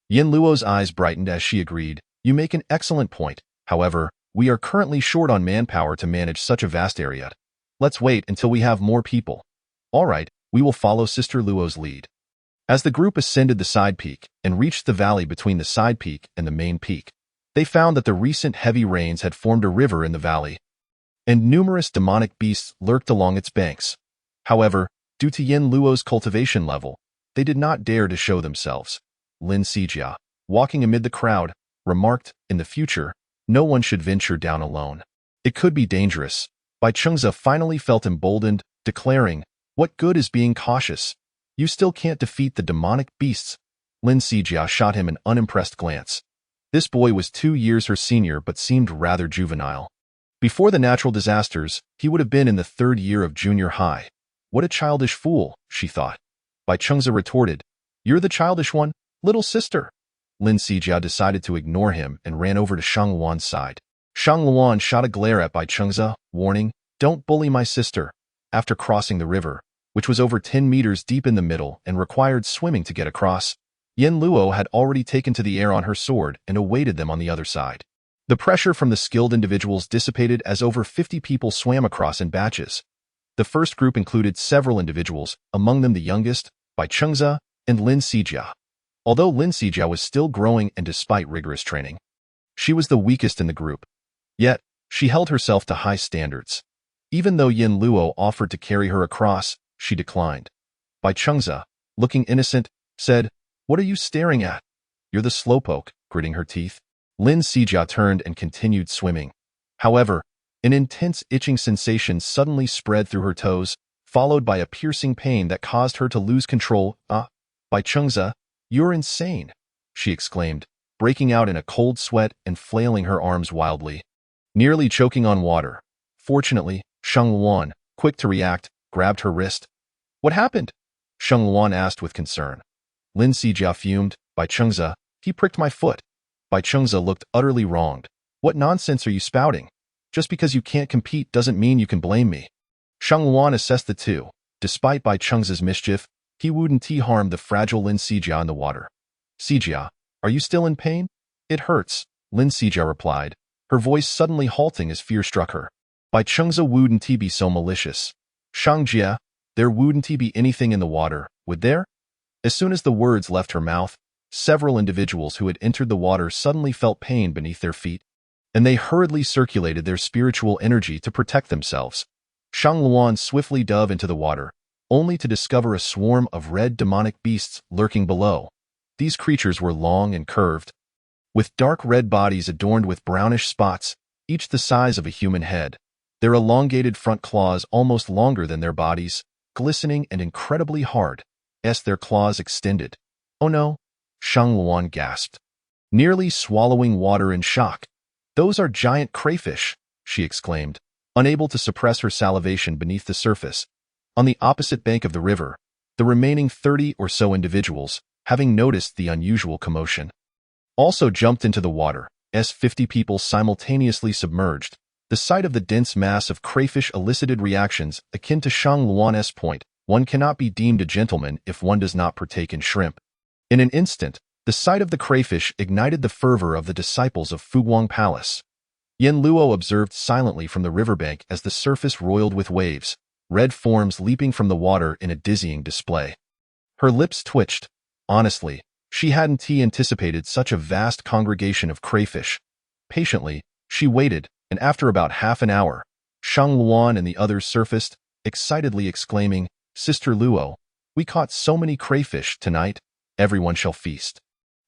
Yin Luo's eyes brightened as she agreed, you make an excellent point. However, we are currently short on manpower to manage such a vast area. Let's wait until we have more people. All right, we will follow Sister Luo's lead. As the group ascended the side peak and reached the valley between the side peak and the main peak, they found that the recent heavy rains had formed a river in the valley, and numerous demonic beasts lurked along its banks. However, due to Yin Luo's cultivation level, they did not dare to show themselves. Lin Sijia, walking amid the crowd, remarked, in the future, no one should venture down alone. It could be dangerous. Bai Chengzi finally felt emboldened, declaring, what good is being cautious? You still can't defeat the demonic beasts. Lin Sijia shot him an unimpressed glance. This boy was 2 years her senior but seemed rather juvenile. Before the natural disasters, he would have been in the 3rd year of junior high. What a childish fool, she thought. Bai Chengze retorted, "You're the childish one, little sister." Lin Sijia decided to ignore him and ran over to Shang Luan's side. Shang Luan shot a glare at Bai Chengze, warning, "Don't bully my sister." After crossing the river, which was over 10 meters deep in the middle and required swimming to get across, Yin Luo had already taken to the air on her sword and awaited them on the other side. The pressure from the skilled individuals dissipated as over 50 people swam across in batches. The first group included several individuals, among them the youngest, Bai Chengze, and Lin Sijia. Although Lin Sijia was still growing and despite rigorous training, she was the weakest in the group. Yet, she held herself to high standards. Even though Yin Luo offered to carry her across, she declined. Bai Chengze, looking innocent, said, "What are you staring at?" "You're the slowpoke," gritting her teeth. Lin Sijia turned and continued swimming. However, an intense itching sensation suddenly spread through her toes, followed by a piercing pain that caused her to lose control. Bai Chengze, you're insane," she exclaimed, breaking out in a cold sweat and flailing her arms wildly, nearly choking on water. Fortunately, Shang Luan, quick to react, grabbed her wrist. "What happened?" Shang Luan asked with concern. Lin Sijia fumed, "Bai Chengze, he pricked my foot." Bai Chengze looked utterly wronged. "What nonsense are you spouting? Just because you can't compete doesn't mean you can blame me." Shang Luan assessed the two. Despite Bai Chengze's mischief, he wouldn't harm the fragile Lin Sijia in the water. "Sijia, are you still in pain?" "It hurts," Lin Sijia replied, her voice suddenly halting as fear struck her. Bai Chengze wouldn't be so malicious. "Shang Jia, there wouldn't be anything in the water, would there?" As soon as the words left her mouth, several individuals who had entered the water suddenly felt pain beneath their feet, and they hurriedly circulated their spiritual energy to protect themselves. Shang Luan swiftly dove into the water, only to discover a swarm of red demonic beasts lurking below. These creatures were long and curved, with dark red bodies adorned with brownish spots, each the size of a human head. Their elongated front claws almost longer than their bodies, glistening and incredibly hard, as their claws extended. "Oh no," Shang Luan gasped, nearly swallowing water in shock. "Those are giant crayfish," she exclaimed, unable to suppress her salivation beneath the surface. On the opposite bank of the river, the remaining 30 or so individuals, having noticed the unusual commotion, also jumped into the water, as 50 people simultaneously submerged. The sight of the dense mass of crayfish elicited reactions akin to Shang Luan's point, "One cannot be deemed a gentleman if one does not partake in shrimp." In an instant, the sight of the crayfish ignited the fervor of the disciples of Fuguang Palace. Yin Luo observed silently from the riverbank as the surface roiled with waves, red forms leaping from the water in a dizzying display. Her lips twitched. Honestly, she hadn't anticipated such a vast congregation of crayfish. Patiently, she waited, and after about half an hour, Shang Luan and the others surfaced, excitedly exclaiming, "Sister Luo, we caught so many crayfish tonight, everyone shall feast."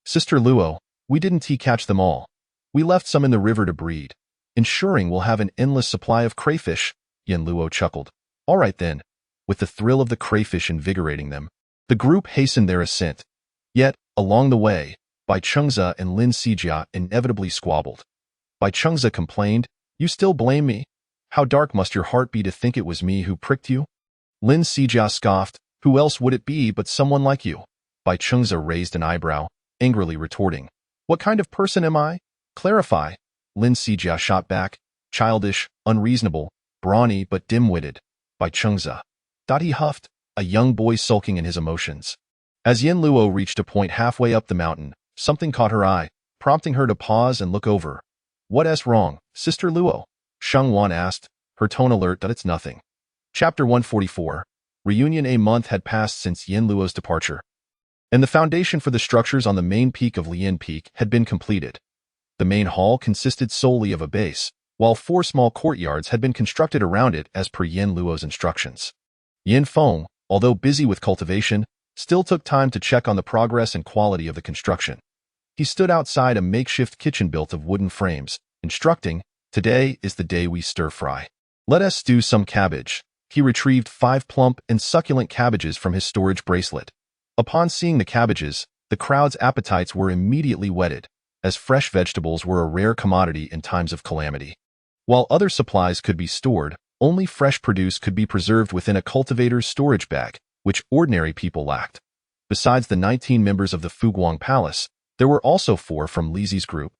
"Sister Luo, we didn't catch them all. We left some in the river to breed, ensuring we'll have an endless supply of crayfish," Yin Luo chuckled. "All right then." With the thrill of the crayfish invigorating them, the group hastened their ascent. Yet, along the way, Bai Chengze and Lin Sijia inevitably squabbled. Bai Chengze complained, "You still blame me? How dark must your heart be to think it was me who pricked you?" Lin Sijia scoffed, "Who else would it be but someone like you?" Bai Chengze raised an eyebrow, angrily retorting, "What kind of person am I? Clarify." Lin Sijia shot back, "Childish, unreasonable, brawny but dim-witted." Bai Chengze, he huffed, a young boy sulking in his emotions. As Yin Luo reached a point halfway up the mountain, something caught her eye, prompting her to pause and look over. "What's wrong, Sister Luo?" Shang Luan asked, her tone alert that it's nothing. Chapter 144. Reunion. A month had passed since Yin Luo's departure, and the foundation for the structures on the main peak of Lian Peak had been completed. The main hall consisted solely of a base, while 4 small courtyards had been constructed around it as per Yin Luo's instructions. Yin Feng, although busy with cultivation, still took time to check on the progress and quality of the construction. He stood outside a makeshift kitchen built of wooden frames, instructing, "Today is the day we stir-fry. Let us stew some cabbage." He retrieved 5 plump and succulent cabbages from his storage bracelet. Upon seeing the cabbages, the crowd's appetites were immediately whetted. as fresh vegetables were a rare commodity in times of calamity. While other supplies could be stored, only fresh produce could be preserved within a cultivator's storage bag, which ordinary people lacked. Besides the 19 members of the Fuguang Palace, there were also 4 from Lizi's group,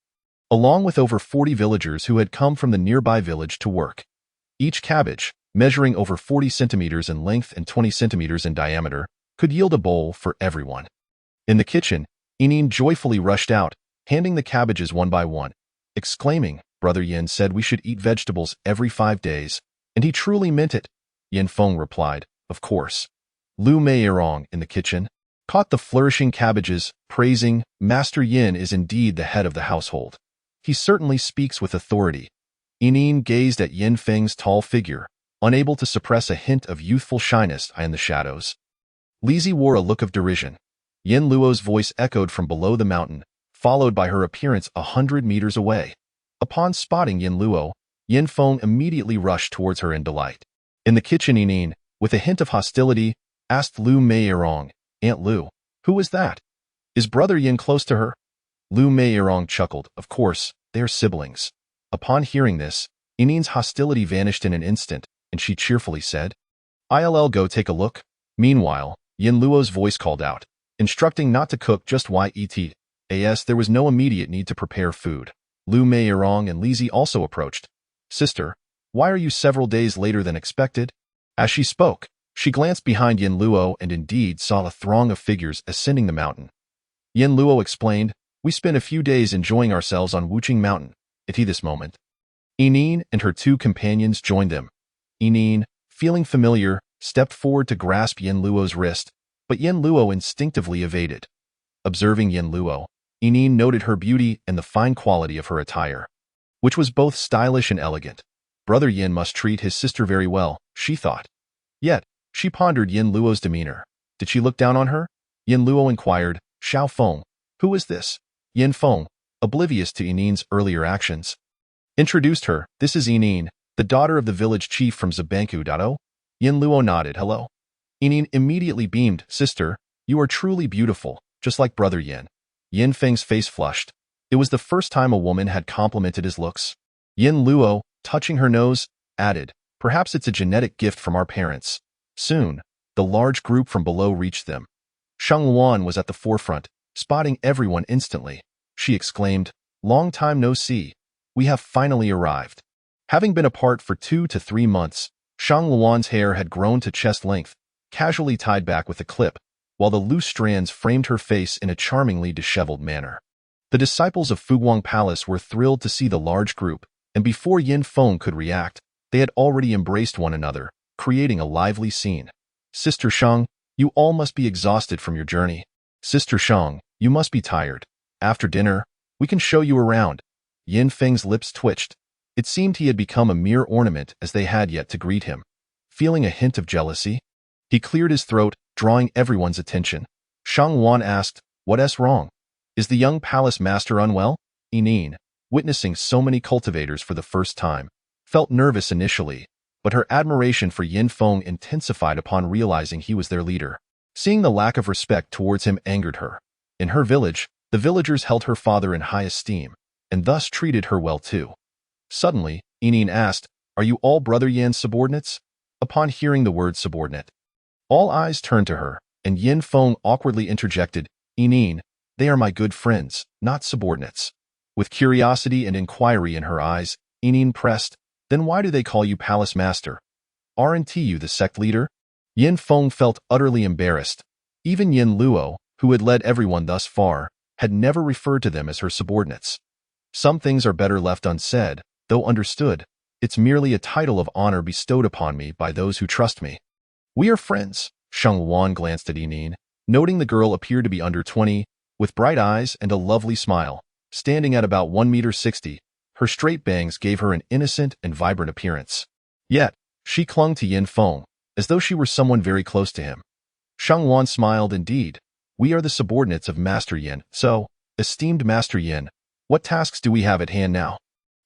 along with over 40 villagers who had come from the nearby village to work. Each cabbage, measuring over 40 centimeters in length and 20 centimeters in diameter, could yield a bowl for everyone. In the kitchen, Inin joyfully rushed out, handing the cabbages one by one, exclaiming, "Brother Yin said we should eat vegetables every 5 days, and he truly meant it." Yin Feng replied, "Of course." Lu Meirong, in the kitchen, caught the flourishing cabbages, praising, "Master Yin is indeed the head of the household. He certainly speaks with authority." Inin gazed at Yin Feng's tall figure, unable to suppress a hint of youthful shyness in the shadows. Lizi wore a look of derision. Yin Luo's voice echoed from below the mountain, followed by her appearance 100 meters away. Upon spotting Yin Luo, Yin Feng immediately rushed towards her in delight. In the kitchen, Inin, with a hint of hostility, asked Lu Meirong, "Aunt Lu, who is that? Is Brother Yin close to her?" Lu Meirong chuckled. "Of course, they are siblings." Upon hearing this, Inin's hostility vanished in an instant, and she cheerfully said, "I'll go take a look." Meanwhile, Yin Luo's voice called out, instructing not to cook just yet. As there was no immediate need to prepare food. Lu Meirong and Lizi also approached. "Sister, why are you several days later than expected?" As she spoke, she glanced behind Yin Luo and indeed saw a throng of figures ascending the mountain. Yin Luo explained, "We spent a few days enjoying ourselves on Wuqing Mountain." At this moment, Inin and her 2 companions joined them. Inin, feeling familiar, stepped forward to grasp Yin Luo's wrist, but Yin Luo instinctively evaded. Observing Yin Luo, Inin noted her beauty and the fine quality of her attire, which was both stylish and elegant. Brother Yin must treat his sister very well, she thought. Yet, she pondered Yin Luo's demeanor. Did she look down on her? Yin Luo inquired, "Xiao Feng, who is this?" Yin Feng, oblivious to Inin's earlier actions, introduced her. "This is Inin, the daughter of the village chief from Zabanku Dado." Yin Luo nodded, "Hello." Inin immediately beamed, "Sister, you are truly beautiful, just like Brother Yin." Yin Feng's face flushed. It was the first time a woman had complimented his looks. Yin Luo, touching her nose, added, "Perhaps it's a genetic gift from our parents." Soon, the large group from below reached them. Sheng Luan was at the forefront, spotting everyone instantly. She exclaimed, "Long time no see. We have finally arrived." Having been apart for 2 to 3 months, Shang Luan's hair had grown to chest length, casually tied back with a clip, while the loose strands framed her face in a charmingly disheveled manner. The disciples of Fuguang Palace were thrilled to see the large group, and before Yin Feng could react, they had already embraced one another, creating a lively scene. "Sister Shang, you all must be exhausted from your journey. Sister Shang, you must be tired. After dinner, we can show you around." Yin Feng's lips twitched. It seemed he had become a mere ornament as they had yet to greet him. Feeling a hint of jealousy, he cleared his throat, drawing everyone's attention. Shang Wan asked, "What's wrong? Is the young palace master unwell?" Inin, witnessing so many cultivators for the first time, felt nervous initially, but her admiration for Yin Feng intensified upon realizing he was their leader. Seeing the lack of respect towards him angered her. In her village, the villagers held her father in high esteem, and thus treated her well too. Suddenly, Inin asked, "Are you all Brother Yan's subordinates?" Upon hearing the word subordinate, all eyes turned to her, and Yin Feng awkwardly interjected, "Inin, they are my good friends, not subordinates." With curiosity and inquiry in her eyes, Inin pressed, "Then why do they call you Palace Master? Aren't you the sect leader?" Yin Feng felt utterly embarrassed. Even Yin Luo, who had led everyone thus far, had never referred to them as her subordinates. Some things are better left unsaid, though understood. It's merely a title of honor bestowed upon me by those who trust me. "We are friends." Sheng Wan glanced at Inin, noting the girl appeared to be under 20, with bright eyes and a lovely smile. Standing at about 1.60 meters, her straight bangs gave her an innocent and vibrant appearance. Yet, she clung to Yin Feng, as though she were someone very close to him. Sheng Wan smiled. "Indeed, we are the subordinates of Master Yin, so, esteemed Master Yin, what tasks do we have at hand now?"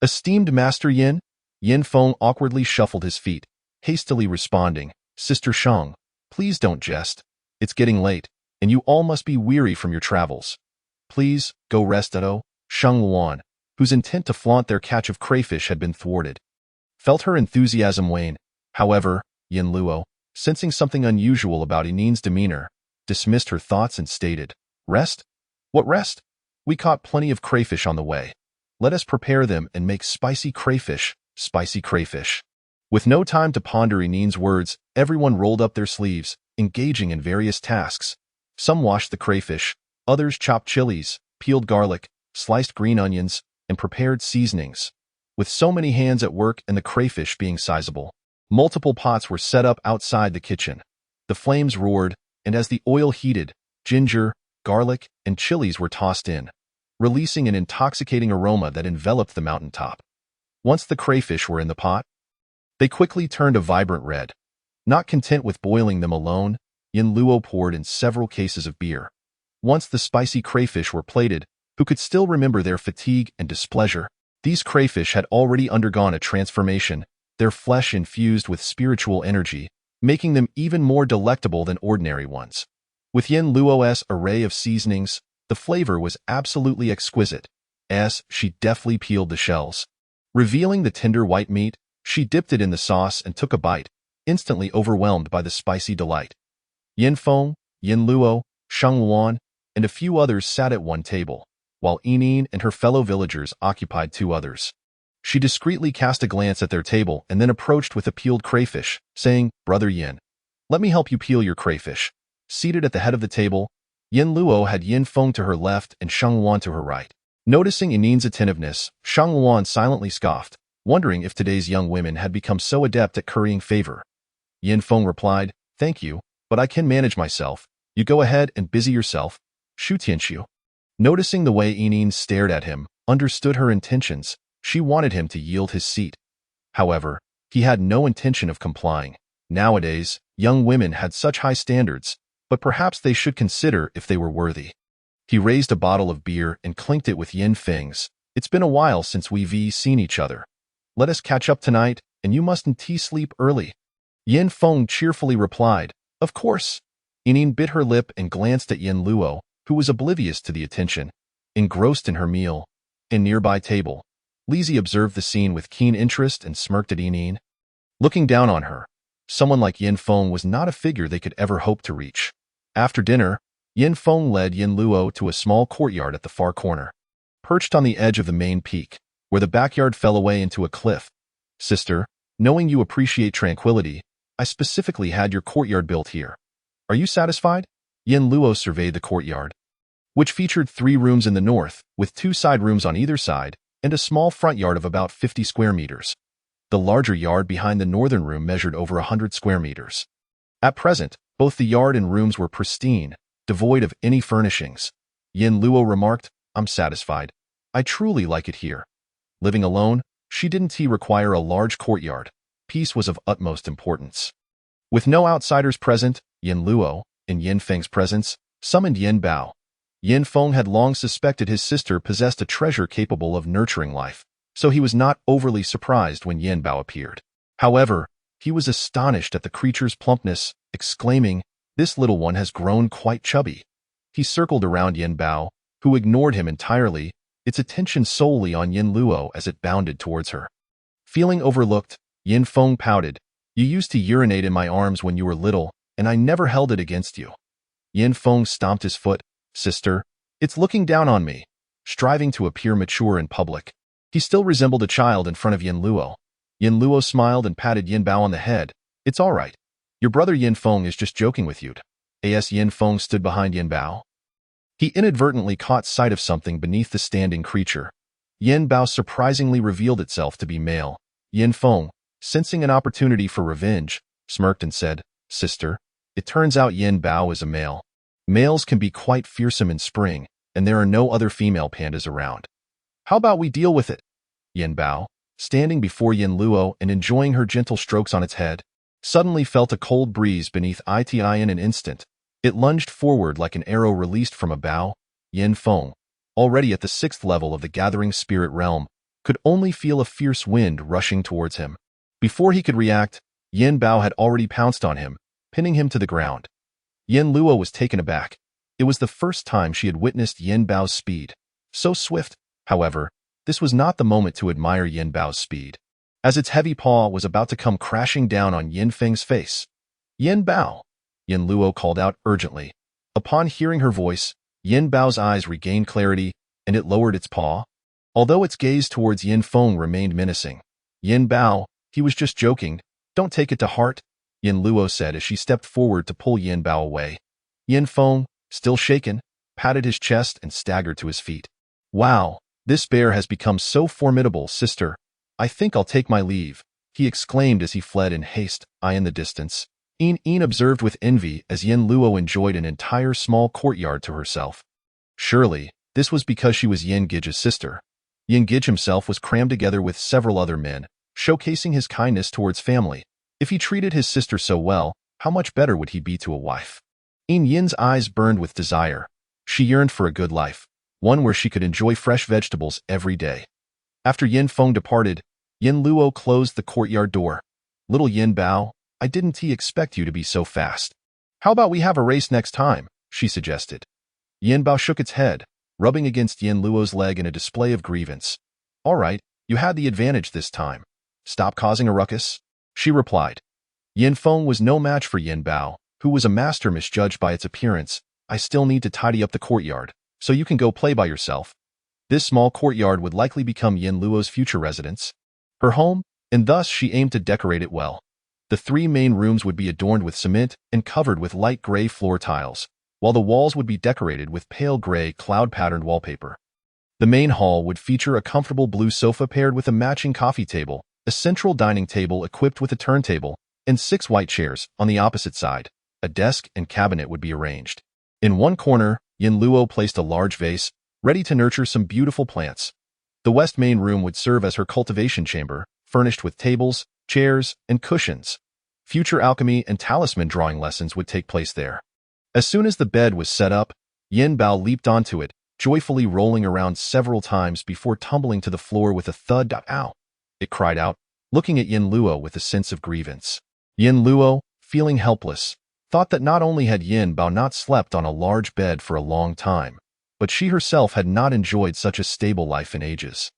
"Esteemed Master Yin?" Yin Feng awkwardly shuffled his feet, hastily responding, "Sister Shang, please don't jest. It's getting late, and you all must be weary from your travels. Please, go rest, Edo." Sheng Luan, whose intent to flaunt their catch of crayfish had been thwarted, felt her enthusiasm wane. However, Yin Luo, sensing something unusual about Inin's demeanor, dismissed her thoughts and stated, "Rest? What rest? We caught plenty of crayfish on the way. Let us prepare them and make spicy crayfish, spicy crayfish." With no time to ponder Inin's words, everyone rolled up their sleeves, engaging in various tasks. Some washed the crayfish, others chopped chilies, peeled garlic, sliced green onions, and prepared seasonings. With so many hands at work and the crayfish being sizable, multiple pots were set up outside the kitchen. The flames roared, and as the oil heated, ginger, garlic, and chilies were tossed in, releasing an intoxicating aroma that enveloped the mountaintop. Once the crayfish were in the pot, they quickly turned a vibrant red. Not content with boiling them alone, Yin Luo poured in several cases of beer. Once the spicy crayfish were plated, who could still remember their fatigue and displeasure? These crayfish had already undergone a transformation, their flesh infused with spiritual energy, making them even more delectable than ordinary ones. With Yin Luo's array of seasonings, the flavor was absolutely exquisite. As she deftly peeled the shells, revealing the tender white meat, she dipped it in the sauce and took a bite, instantly overwhelmed by the spicy delight. Yin Feng, Yin Luo, Sheng Luan, and a few others sat at one table, while Yinin and her fellow villagers occupied two others. She discreetly cast a glance at their table and then approached with a peeled crayfish, saying, "Brother Yin, let me help you peel your crayfish." Seated at the head of the table, Yin Luo had Yin Feng to her left and Sheng Luan to her right. Noticing Yinin's attentiveness, Sheng Luan silently scoffed, wondering if today's young women had become so adept at currying favor. Yin Feng replied, "Thank you, but I can manage myself. You go ahead and busy yourself." Shu Tianxiu, noticing the way Yinin stared at him, understood her intentions. She wanted him to yield his seat. However, he had no intention of complying. Nowadays, young women had such high standards, but perhaps they should consider if they were worthy. He raised a bottle of beer and clinked it with Yin Feng's. "It's been a while since we've seen each other. Let us catch up tonight, and you mustn't sleep early." Yin Feng cheerfully replied, "Of course." Yinin bit her lip and glanced at Yin Luo, who was oblivious to the attention, engrossed in her meal. In nearby table, Lizzie observed the scene with keen interest and smirked at Yinin. Looking down on her, someone like Yin Feng was not a figure they could ever hope to reach. After dinner, Yin Feng led Yin Luo to a small courtyard at the far corner, perched on the edge of the main peak, where the backyard fell away into a cliff. "Sister, knowing you appreciate tranquility, I specifically had your courtyard built here. Are you satisfied?" Yin Luo surveyed the courtyard, which featured 3 rooms in the north, with 2 side rooms on either side, and a small front yard of about 50 square meters. The larger yard behind the northern room measured over 100 square meters. At present, both the yard and rooms were pristine, devoid of any furnishings. Yin Luo remarked, "I'm satisfied. I truly like it here." Living alone, she didn't require a large courtyard. Peace was of utmost importance. With no outsiders present, Yin Luo, in Yin Feng's presence, summoned Yin Bao. Yin Feng had long suspected his sister possessed a treasure capable of nurturing life, so he was not overly surprised when Yin Bao appeared. However, he was astonished at the creature's plumpness, exclaiming, "This little one has grown quite chubby." He circled around Yin Bao, who ignored him entirely, its attention solely on Yin Luo as it bounded towards her. Feeling overlooked, Yin Feng pouted, "You used to urinate in my arms when you were little, and I never held it against you." Yin Feng stomped his foot. "Sister, it's looking down on me." Striving to appear mature in public, he still resembled a child in front of Yin Luo. Yin Luo smiled and patted Yin Bao on the head. "It's all right. Your brother Yin Feng is just joking with you." As Yin Feng stood behind Yin Bao, he inadvertently caught sight of something beneath the standing creature. Yin Bao surprisingly revealed itself to be male. Yin Feng, sensing an opportunity for revenge, smirked and said, "Sister, it turns out Yin Bao is a male. Males can be quite fearsome in spring, and there are no other female pandas around. How about we deal with it?" Yin Bao, standing before Yin Luo and enjoying her gentle strokes on its head, suddenly felt a cold breeze beneath it in an instant. It lunged forward like an arrow released from a bow. Yin Feng, already at the 6th level of the gathering spirit realm, could only feel a fierce wind rushing towards him. Before he could react, Yin Bao had already pounced on him, pinning him to the ground. Yin Luo was taken aback. It was the first time she had witnessed Yin Bao's speed. So swift, However, this was not the moment to admire Yin Bao's speed. As its heavy paw was about to come crashing down on Yin Feng's face, "Yin Bao!" Yin Luo called out urgently. Upon hearing her voice, Yin Bao's eyes regained clarity, and it lowered its paw. Although its gaze towards Yin Feng remained menacing. "Yin Bao, he was just joking. Don't take it to heart," Yin Luo said as she stepped forward to pull Yin Bao away. Yin Feng, still shaken, patted his chest and staggered to his feet. "Wow, this bear has become so formidable, sister. I think I'll take my leave," he exclaimed as he fled in haste, eyeing the distance. Yin observed with envy as Yin Luo enjoyed an entire small courtyard to herself. Surely, this was because she was Yin Gige's sister. Yin Gige himself was crammed together with several other men, showcasing his kindness towards family. If he treated his sister so well, how much better would he be to a wife? Yin's eyes burned with desire. She yearned for a good life, one where she could enjoy fresh vegetables every day. After Yin Feng departed, Yin Luo closed the courtyard door. "Little Yin Bao, I didn't expect you to be so fast. How about we have a race next time?" she suggested. Yin Bao shook its head, rubbing against Yin Luo's leg in a display of grievance. "All right, you had the advantage this time. Stop causing a ruckus," she replied. Yin Feng was no match for Yin Bao, who was a master misjudged by its appearance. "I still need to tidy up the courtyard, so you can go play by yourself." This small courtyard would likely become Yin Luo's future residence, her home, and thus she aimed to decorate it well. The three main rooms would be adorned with cement and covered with light gray floor tiles, while the walls would be decorated with pale gray cloud-patterned wallpaper. The main hall would feature a comfortable blue sofa paired with a matching coffee table, a central dining table equipped with a turntable, and 6 white chairs. On the opposite side, a desk and cabinet would be arranged. In one corner, Yin Luo placed a large vase, ready to nurture some beautiful plants. The west main room would serve as her cultivation chamber, furnished with tables, chairs, and cushions. Future alchemy and talisman drawing lessons would take place there. As soon as the bed was set up, Yin Bao leaped onto it, joyfully rolling around several times before tumbling to the floor with a thud. "Ow!" it cried out, looking at Yin Luo with a sense of grievance. Yin Luo, feeling helpless, thought that not only had Yin Bao not slept on a large bed for a long time, but she herself had not enjoyed such a stable life in ages.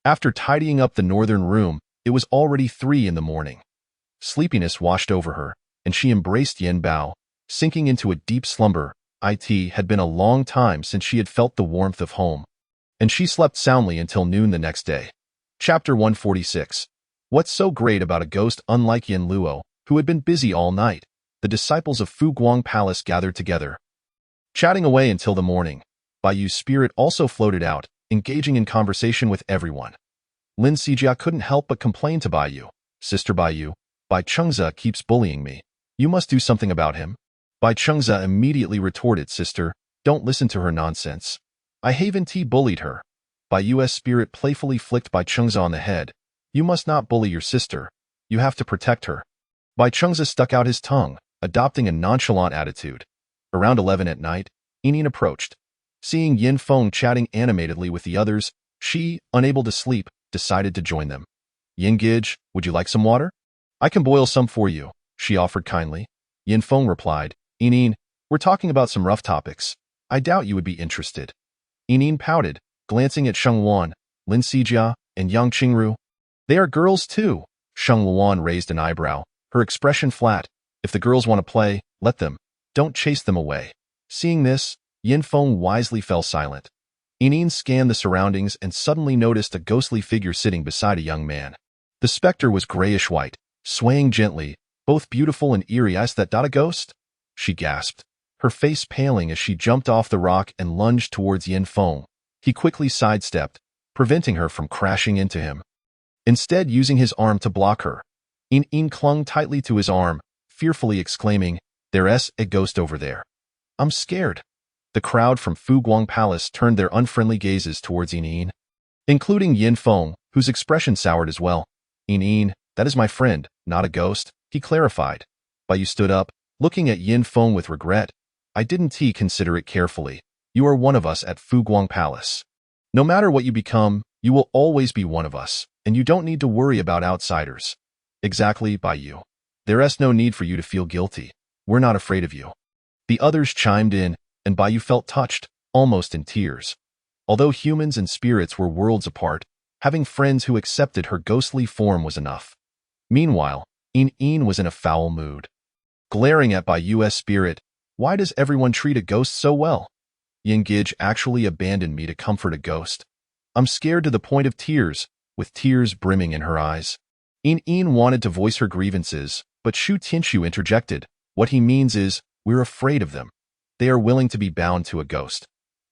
After tidying up the northern room, it was already 3 in the morning. Sleepiness washed over her, and she embraced Yin Bao, sinking into a deep slumber. It had been a long time since she had felt the warmth of home, and she slept soundly until noon the next day. Chapter 146. What's so great about a ghost? Unlike Yin Luo, who had been busy all night, the disciples of Fu Guang Palace gathered together, chatting away until the morning. Baiyu's spirit also floated out, engaging in conversation with everyone. Lin Sijia couldn't help but complain to Baiyu. "Sister Baiyu, Bai Chengza keeps bullying me. You must do something about him." Bai Chengza immediately retorted, "Sister, don't listen to her nonsense. I haven't bullied her." Baiyu's spirit playfully flicked Bai Chengza on the head. "You must not bully your sister. You have to protect her." Bai Chengza stuck out his tongue, adopting a nonchalant attitude. Around 11 at night, Inin approached. Seeing Yin Feng chatting animatedly with the others, she, unable to sleep, decided to join them. "Yin Gige, would you like some water?" "I can boil some for you," she offered kindly. Yin Feng replied, "Inin, we're talking about some rough topics. I doubt you would be interested." Inin pouted, glancing at Sheng Wan, Lin Sijia, and Yang Qingru. "They are girls too." Sheng Wan raised an eyebrow, her expression flat. "If the girls want to play, let them. Don't chase them away." Seeing this, Yin Feng wisely fell silent. Inin scanned the surroundings and suddenly noticed a ghostly figure sitting beside a young man. The specter was grayish-white, swaying gently, both beautiful and eerie. "Is that a ghost?" she gasped, her face paling as she jumped off the rock and lunged towards Yin Feng. He quickly sidestepped, preventing her from crashing into him, instead using his arm to block her. Yin clung tightly to his arm, fearfully exclaiming, "There's a ghost over there. I'm scared." The crowd from Fu Guang Palace turned their unfriendly gazes towards Yin, including Yin Feng, whose expression soured as well. "Yin, that is my friend, not a ghost," he clarified. Baiyu stood up, looking at Yin Feng with regret. "I didn't consider it carefully. You are one of us at Fu Guang Palace. No matter what you become, you will always be one of us, and you don't need to worry about outsiders." "Exactly, Baiyu. There's no need for you to feel guilty. We're not afraid of you." The others chimed in, and Baiyu felt touched, almost in tears. Although humans and spirits were worlds apart, having friends who accepted her ghostly form was enough. Meanwhile, In was in a foul mood. Glaring at by U.S. spirit, why does everyone treat a ghost so well? Gij actually abandoned me to comfort a ghost. I'm scared to the point of tears, with tears brimming in her eyes. In wanted to voice her grievances, but Shu Tianshu interjected. What he means is, we're afraid of them. They are willing to be bound to a ghost.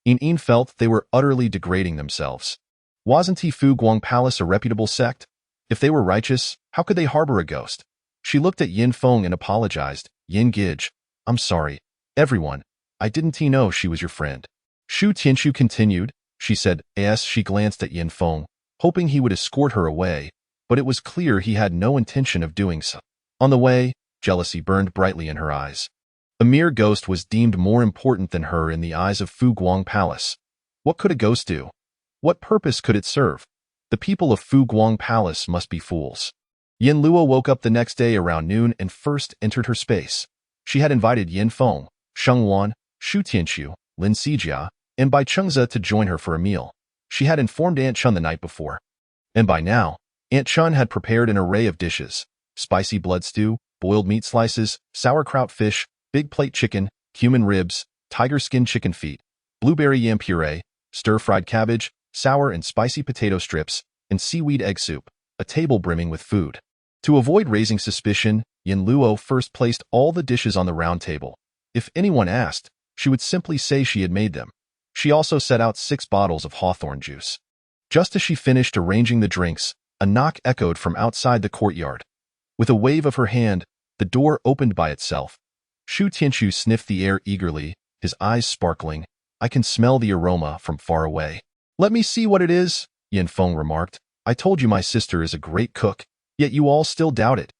In felt they were utterly degrading themselves. Wasn't Fu Guang Palace a reputable sect? If they were righteous, how could they harbor a ghost? She looked at Yin Feng and apologized. Gij, I'm sorry. Everyone, I didn't know she was your friend. Shu Tianshu continued. She said, as she glanced at Yin Feng, hoping he would escort her away, but it was clear he had no intention of doing so. On the way, jealousy burned brightly in her eyes. A mere ghost was deemed more important than her in the eyes of Fu Guang Palace. What could a ghost do? What purpose could it serve? The people of Fu Guang Palace must be fools. Yin Luo woke up the next day around noon and first entered her space. She had invited Yin Feng, Sheng Wan, Shu Tianshu, Lin Sijia, and Bai Chengze to join her for a meal. She had informed Aunt Chun the night before. And by now, Aunt Chun had prepared an array of dishes: spicy blood stew, boiled meat slices, sauerkraut fish, big plate chicken, cumin ribs, tiger skin chicken feet, blueberry yam puree, stir-fried cabbage, sour and spicy potato strips, and seaweed egg soup, a table brimming with food. To avoid raising suspicion, Yin Luo first placed all the dishes on the round table. If anyone asked, she would simply say she had made them. She also set out 6 bottles of hawthorn juice. Just as she finished arranging the drinks, a knock echoed from outside the courtyard. With a wave of her hand, the door opened by itself. Shu Tianshu sniffed the air eagerly, his eyes sparkling. I can smell the aroma from far away. Let me see what it is, Yin Feng remarked. I told you my sister is a great cook, yet you all still doubt it.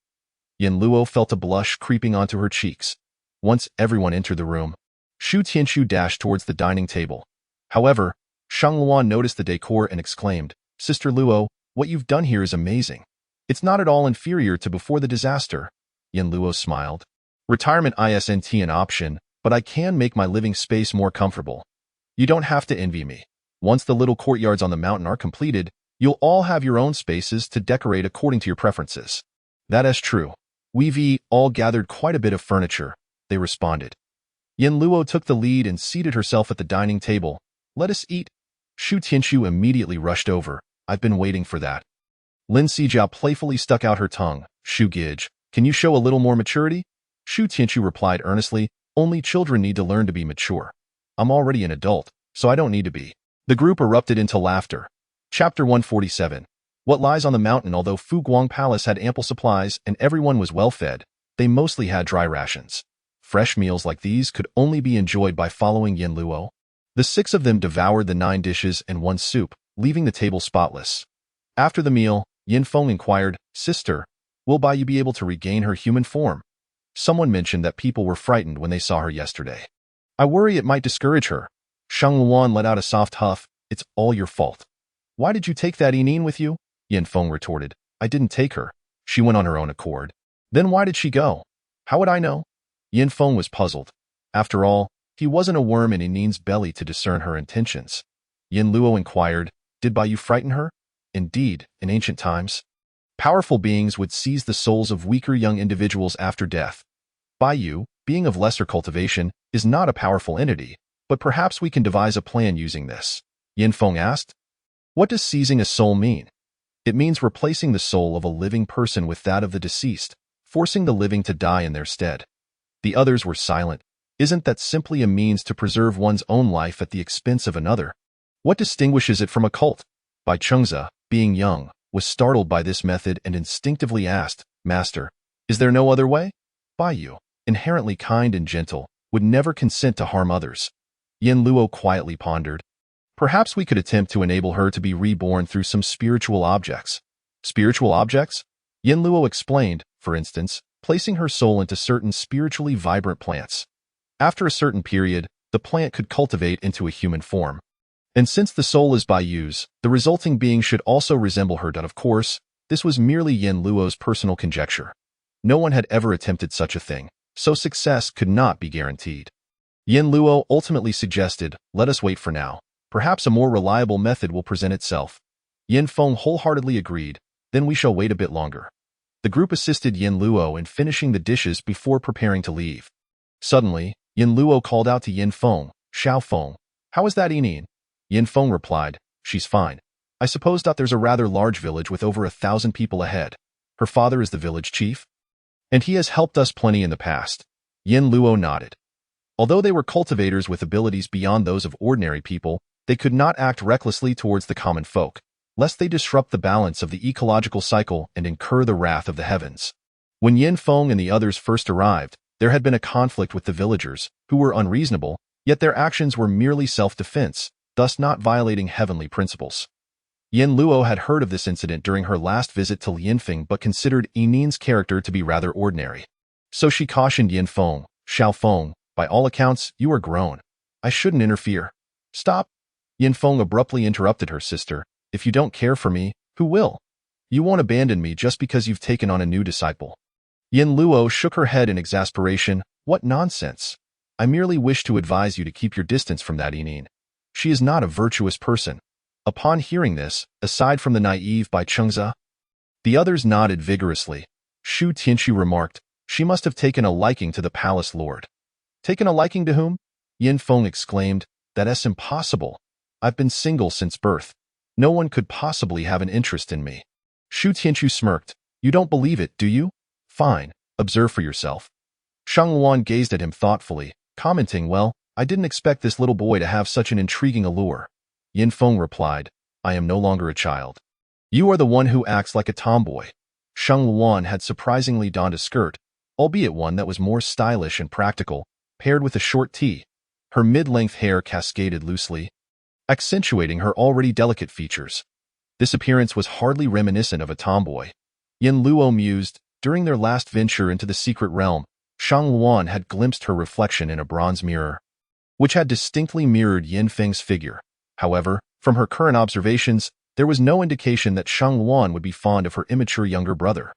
Yin Luo felt a blush creeping onto her cheeks. Once everyone entered the room, Shu Tianshu dashed towards the dining table. However, Shang Luan noticed the decor and exclaimed, Sister Luo, what you've done here is amazing. It's not at all inferior to before the disaster. Yin Luo smiled. Retirement isn't an option, but I can make my living space more comfortable. You don't have to envy me. Once the little courtyards on the mountain are completed, you'll all have your own spaces to decorate according to your preferences. That is true. We've all gathered quite a bit of furniture, they responded. Yin Luo took the lead and seated herself at the dining table. Let us eat. Shu Tianshu immediately rushed over. I've been waiting for that. Lin Sijia playfully stuck out her tongue. Shu Gij, can you show a little more maturity? Shu Tianshu replied earnestly, only children need to learn to be mature. I'm already an adult, so I don't need to be. The group erupted into laughter. Chapter 147. What lies on the mountain? Although Fu Guang Palace had ample supplies and everyone was well fed, they mostly had dry rations. Fresh meals like these could only be enjoyed by following Yin Luo. The 6 of them devoured the 9 dishes and 1 soup, leaving the table spotless. After the meal, Yin Feng inquired, Sister, will Bai Yu be able to regain her human form? Someone mentioned that people were frightened when they saw her yesterday. I worry it might discourage her. Shang Luan let out a soft huff. It's all your fault. Why did you take that Inin with you? Yin Feng retorted. I didn't take her. She went on her own accord. Then why did she go? How would I know? Yin Feng was puzzled. After all, he wasn't a worm in Inin's belly to discern her intentions. Yin Luo inquired, did Bai Yu frighten her? Indeed, in ancient times, powerful beings would seize the souls of weaker young individuals after death. Bai Yu, being of lesser cultivation, is not a powerful entity, but perhaps we can devise a plan using this. Yin Feng asked. What does seizing a soul mean? It means replacing the soul of a living person with that of the deceased, forcing the living to die in their stead. The others were silent. Isn't that simply a means to preserve one's own life at the expense of another? What distinguishes it from a cult? Bai Chengze, being young, was startled by this method and instinctively asked, Master, is there no other way? Bai Yu, inherently kind and gentle, would never consent to harm others. Yin Luo quietly pondered. Perhaps we could attempt to enable her to be reborn through some spiritual objects. Spiritual objects? Yin Luo explained, for instance, placing her soul into certain spiritually vibrant plants. After a certain period, the plant could cultivate into a human form. And since the soul is Bai Yu's, the resulting being should also resemble her. Of course, this was merely Yin Luo's personal conjecture. No one had ever attempted such a thing, so success could not be guaranteed. Yin Luo ultimately suggested, let us wait for now. Perhaps a more reliable method will present itself. Yin Feng wholeheartedly agreed. Then we shall wait a bit longer. The group assisted Yin Luo in finishing the dishes before preparing to leave. Suddenly, Yin Luo called out to Yin Feng, "Xiao Feng, how is that Yinin?" Yin Feng replied, "She's fine. I suppose that there's a rather large village with over 1,000 people ahead. Her father is the village chief, and he has helped us plenty in the past." Yin Luo nodded. Although they were cultivators with abilities beyond those of ordinary people, they could not act recklessly towards the common folk, lest they disrupt the balance of the ecological cycle and incur the wrath of the heavens. When Yin Feng and the others first arrived, there had been a conflict with the villagers, who were unreasonable, yet their actions were merely self-defense, thus not violating heavenly principles. Yin Luo had heard of this incident during her last visit to Lianfeng but considered Yinin's character to be rather ordinary. So she cautioned Yin Feng, "Xiao Feng, by all accounts, you are grown. I shouldn't interfere." "Stop!" Yin Feng abruptly interrupted her sister. "If you don't care for me, who will? You won't abandon me just because you've taken on a new disciple." Yin Luo shook her head in exasperation. "What nonsense! I merely wish to advise you to keep your distance from that Yinin. She is not a virtuous person." Upon hearing this, aside from the naive Bai Chengza, the others nodded vigorously. Shu Tianxu remarked, "She must have taken a liking to the palace lord." "Taken a liking to whom?" Yin Feng exclaimed. "That's impossible. I've been single since birth. No one could possibly have an interest in me." Shu Tianxu smirked. "You don't believe it, do you? Fine, observe for yourself." Shang Luan gazed at him thoughtfully, commenting, "Well, I didn't expect this little boy to have such an intriguing allure." Yin Feng replied, "I am no longer a child. You are the one who acts like a tomboy." Shang Luan had surprisingly donned a skirt, albeit one that was more stylish and practical, paired with a short tee. Her mid-length hair cascaded loosely, accentuating her already delicate features. This appearance was hardly reminiscent of a tomboy. Yin Luo mused, during their last venture into the secret realm, Shang Luan had glimpsed her reflection in a bronze mirror, which had distinctly mirrored Yin Feng's figure. However, from her current observations, there was no indication that Shang Luan would be fond of her immature younger brother.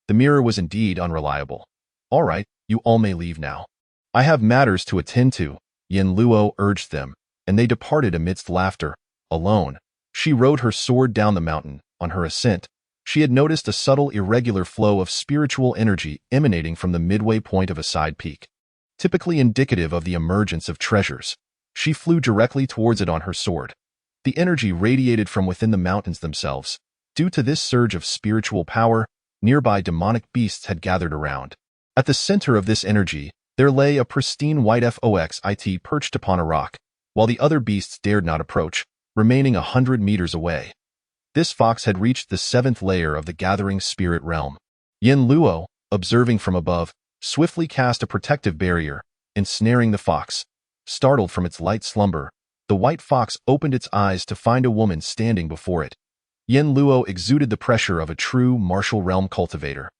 The mirror was indeed unreliable. "All right, you all may leave now. I have matters to attend to," Yin Luo urged them, and they departed amidst laughter. Alone, she rode her sword down the mountain. On her ascent, she had noticed a subtle irregular flow of spiritual energy emanating from the midway point of a side peak, typically indicative of the emergence of treasures. She flew directly towards it on her sword. The energy radiated from within the mountains themselves. Due to this surge of spiritual power, nearby demonic beasts had gathered around. At the center of this energy, there lay a pristine white foxit perched upon a rock, while the other beasts dared not approach, remaining 100 meters away. This fox had reached the 7th layer of the gathering spirit realm. Yin Luo, observing from above, swiftly cast a protective barrier, ensnaring the fox. Startled from its light slumber, the white fox opened its eyes to find a woman standing before it. Yin Luo exuded the pressure of a true martial realm cultivator,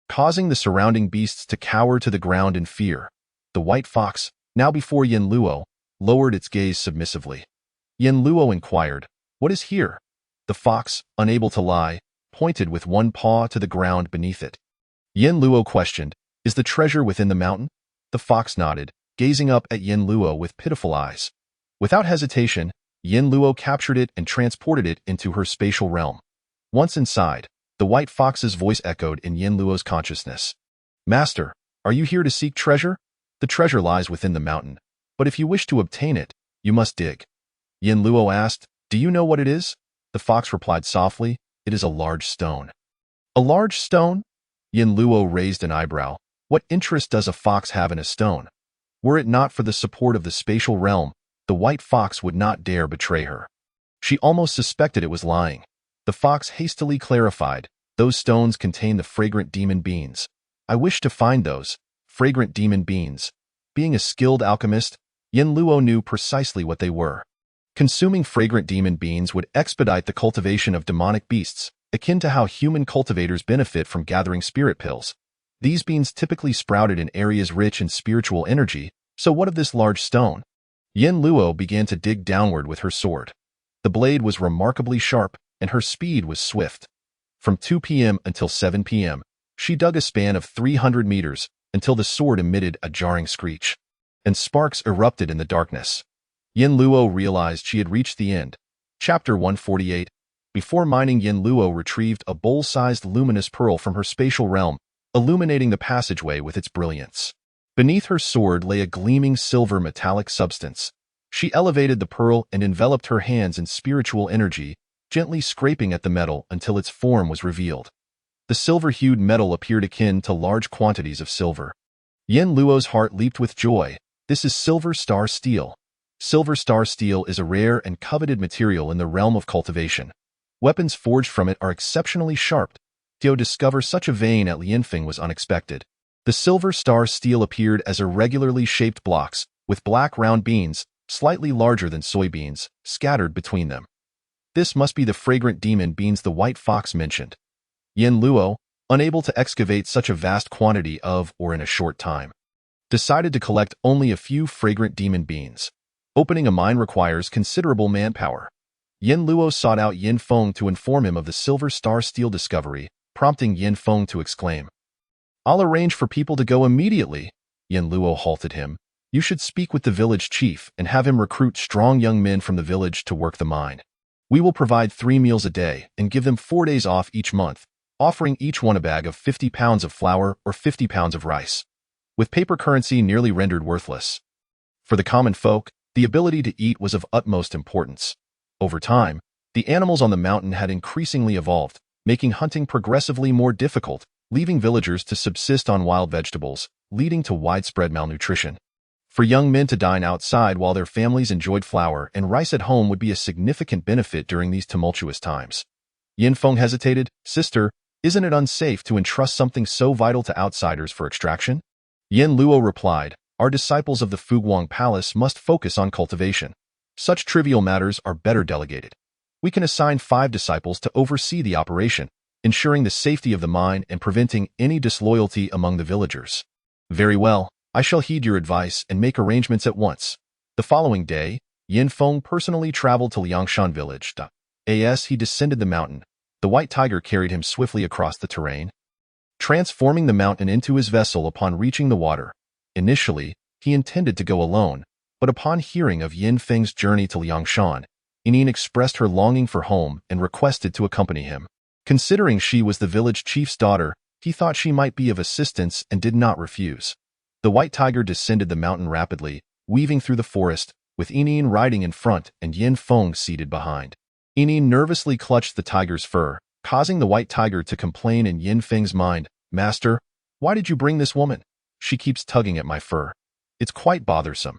causing the surrounding beasts to cower to the ground in fear. The white fox, now before Yin Luo, lowered its gaze submissively. Yin Luo inquired, "What is here?" The fox, unable to lie, pointed with one paw to the ground beneath it. Yin Luo questioned, "Is the treasure within the mountain?" The fox nodded, gazing up at Yin Luo with pitiful eyes. Without hesitation, Yin Luo captured it and transported it into her spatial realm. Once inside, the white fox's voice echoed in Yin Luo's consciousness. "Master, are you here to seek treasure? The treasure lies within the mountain, but if you wish to obtain it, you must dig." Yin Luo asked, "Do you know what it is?" The fox replied softly, "It is a large stone." "A large stone?" Yin Luo raised an eyebrow. What interest does a fox have in a stone? Were it not for the support of the spatial realm, the white fox would not dare betray her. She almost suspected it was lying. The fox hastily clarified, "Those stones contain the fragrant demon beans. I wish to find those fragrant demon beans." Being a skilled alchemist, Yin Luo knew precisely what they were. Consuming fragrant demon beans would expedite the cultivation of demonic beasts, akin to how human cultivators benefit from gathering spirit pills. These beans typically sprouted in areas rich in spiritual energy, so what of this large stone? Yin Luo began to dig downward with her sword. The blade was remarkably sharp, and her speed was swift. From 2 p.m. until 7 p.m., she dug a span of 300 meters until the sword emitted a jarring screech, and sparks erupted in the darkness. Yin Luo realized she had reached the end. Chapter 148. Before mining, Yin Luo retrieved a bowl-sized luminous pearl from her spatial realm, illuminating the passageway with its brilliance. Beneath her sword lay a gleaming silver metallic substance. She elevated the pearl and enveloped her hands in spiritual energy, gently scraping at the metal until its form was revealed. The silver-hued metal appeared akin to large quantities of silver. Yin Luo's heart leaped with joy. This is silver star steel. Silver star steel is a rare and coveted material in the realm of cultivation. Weapons forged from it are exceptionally sharp. To discover such a vein at Lianfeng was unexpected. The silver star steel appeared as irregularly shaped blocks, with black round beans, slightly larger than soybeans, scattered between them. This must be the fragrant demon beans the white fox mentioned. Yin Luo, unable to excavate such a vast quantity of or in a short time, decided to collect only a few fragrant demon beans. Opening a mine requires considerable manpower. Yin Luo sought out Yin Feng to inform him of the silver star steel discovery, prompting Yin Feng to exclaim, "I'll arrange for people to go immediately." Yin Luo halted him. "You should speak with the village chief and have him recruit strong young men from the village to work the mine. We will provide 3 meals a day and give them 4 days off each month, offering each one a bag of 50 pounds of flour or 50 pounds of rice, with paper currency nearly rendered worthless. For the common folk, the ability to eat was of utmost importance. Over time, the animals on the mountain had increasingly evolved, making hunting progressively more difficult, leaving villagers to subsist on wild vegetables, leading to widespread malnutrition. For young men to dine outside while their families enjoyed flour and rice at home would be a significant benefit during these tumultuous times. Yin Feng hesitated. "Sister, isn't it unsafe to entrust something so vital to outsiders for extraction?" Yin Luo replied, "Our disciples of the Fuguang Palace must focus on cultivation. Such trivial matters are better delegated. We can assign 5 disciples to oversee the operation, ensuring the safety of the mine and preventing any disloyalty among the villagers." "Very well, I shall heed your advice and make arrangements at once." The following day, Yin Feng personally traveled to Liangshan village. As he descended the mountain, the white tiger carried him swiftly across the terrain, transforming the mountain into his vessel upon reaching the water. Initially, he intended to go alone, but upon hearing of Yin Feng's journey to Liangshan, Yinin expressed her longing for home and requested to accompany him. Considering she was the village chief's daughter, he thought she might be of assistance and did not refuse. The white tiger descended the mountain rapidly, weaving through the forest, with Yinin riding in front and Yin Feng seated behind. Yinin nervously clutched the tiger's fur, causing the white tiger to complain in Yin Feng's mind, "Master, why did you bring this woman? She keeps tugging at my fur. It's quite bothersome."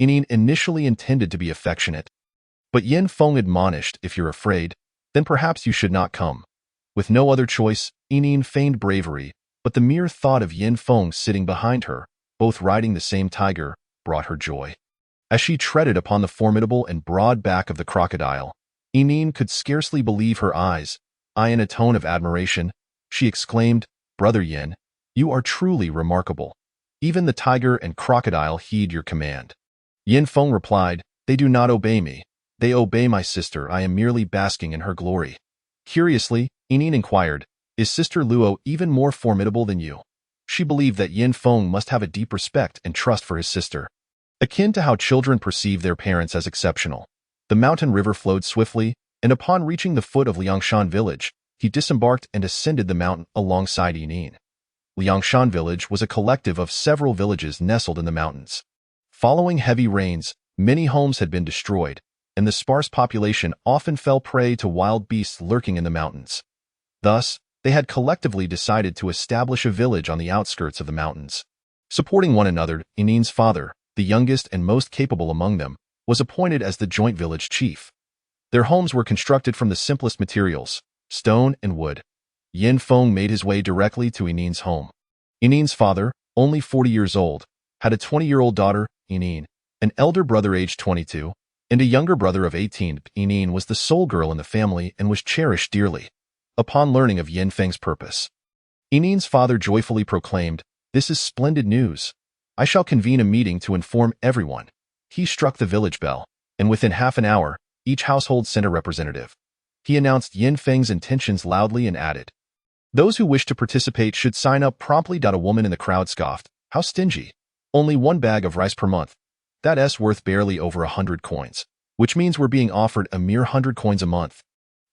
Yinin initially intended to be affectionate, but Yin Feng admonished, "If you're afraid, then perhaps you should not come." With no other choice, Yinin feigned bravery, but the mere thought of Yin Feng sitting behind her, both riding the same tiger, brought her joy. As she treaded upon the formidable and broad back of the crocodile, Yinin could scarcely believe her eyes. In a tone of admiration, she exclaimed, "Brother Yin, you are truly remarkable. Even the tiger and crocodile heed your command." Yin Feng replied, "They do not obey me. They obey my sister. I am merely basking in her glory." Curiously, Yinin inquired, "Is Sister Luo even more formidable than you?" She believed that Yin Feng must have a deep respect and trust for his sister, akin to how children perceive their parents as exceptional. The mountain river flowed swiftly, and upon reaching the foot of Liangshan village, he disembarked and ascended the mountain alongside Yinin. Liangshan village was a collective of several villages nestled in the mountains. Following heavy rains, many homes had been destroyed, and the sparse population often fell prey to wild beasts lurking in the mountains. Thus, they had collectively decided to establish a village on the outskirts of the mountains. Supporting one another, Yinin's father, the youngest and most capable among them, was appointed as the joint village chief. Their homes were constructed from the simplest materials, stone and wood. Yin Feng made his way directly to Yinin's home. Yinin's father, only 40 years old, had a 20-year-old daughter, Yinin, an elder brother aged 22, and a younger brother of 18. Yinin was the sole girl in the family and was cherished dearly. Upon learning of Yin Feng's purpose, Yinin's father joyfully proclaimed, "This is splendid news. I shall convene a meeting to inform everyone." He struck the village bell, and within half an hour, each household sent a representative. He announced Yin Feng's intentions loudly and added, "Those who wish to participate should sign up promptly." A woman in the crowd scoffed, "How stingy. Only 1 bag of rice per month. That's worth barely over 100 coins, which means we're being offered a mere 100 coins a month.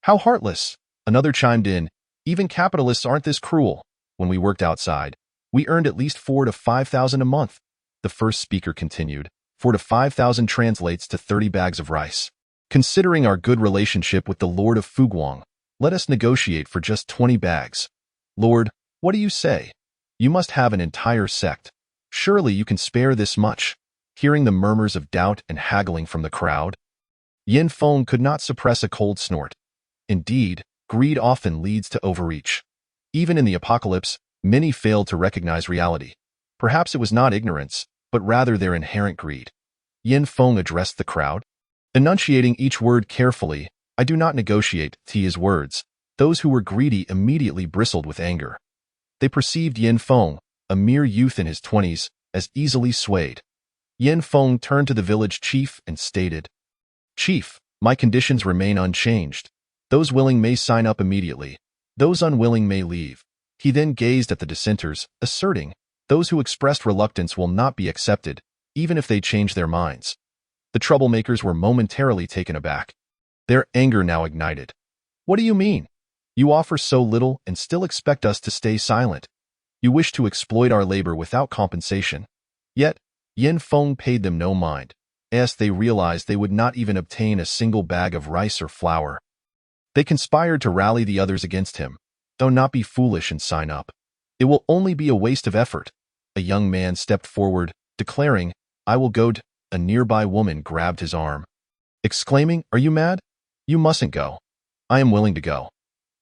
How heartless! Another chimed in. Even capitalists aren't this cruel. When we worked outside, we earned at least 4 to 5,000 a month. The first speaker continued. 4 to 5,000 translates to 30 bags of rice. Considering our good relationship with the Lord of Fuguang, let us negotiate for just 20 bags. Lord, what do you say? You must have an entire sect. Surely you can spare this much. Hearing the murmurs of doubt and haggling from the crowd, Yin Feng could not suppress a cold snort. Indeed, greed often leads to overreach. Even in the apocalypse, many failed to recognize reality. Perhaps it was not ignorance, but rather their inherent greed. Yin Feng addressed the crowd, enunciating each word carefully. I do not negotiate, to his words. Those who were greedy immediately bristled with anger. They perceived Yin Feng, a mere youth in his 20s, as easily swayed. Yin Feng turned to the village chief and stated, Chief, my conditions remain unchanged. Those willing may sign up immediately. Those unwilling may leave. He then gazed at the dissenters, asserting, those who expressed reluctance will not be accepted, even if they change their minds. The troublemakers were momentarily taken aback. Their anger now ignited. What do you mean? You offer so little and still expect us to stay silent. You wish to exploit our labor without compensation. Yet, Yin Feng paid them no mind, as they realized they would not even obtain a single bag of rice or flour. They conspired to rally the others against him. Do not be foolish and sign up. It will only be a waste of effort. A young man stepped forward, declaring, I will go. A nearby woman grabbed his arm, exclaiming, Are you mad? You mustn't go. I am willing to go.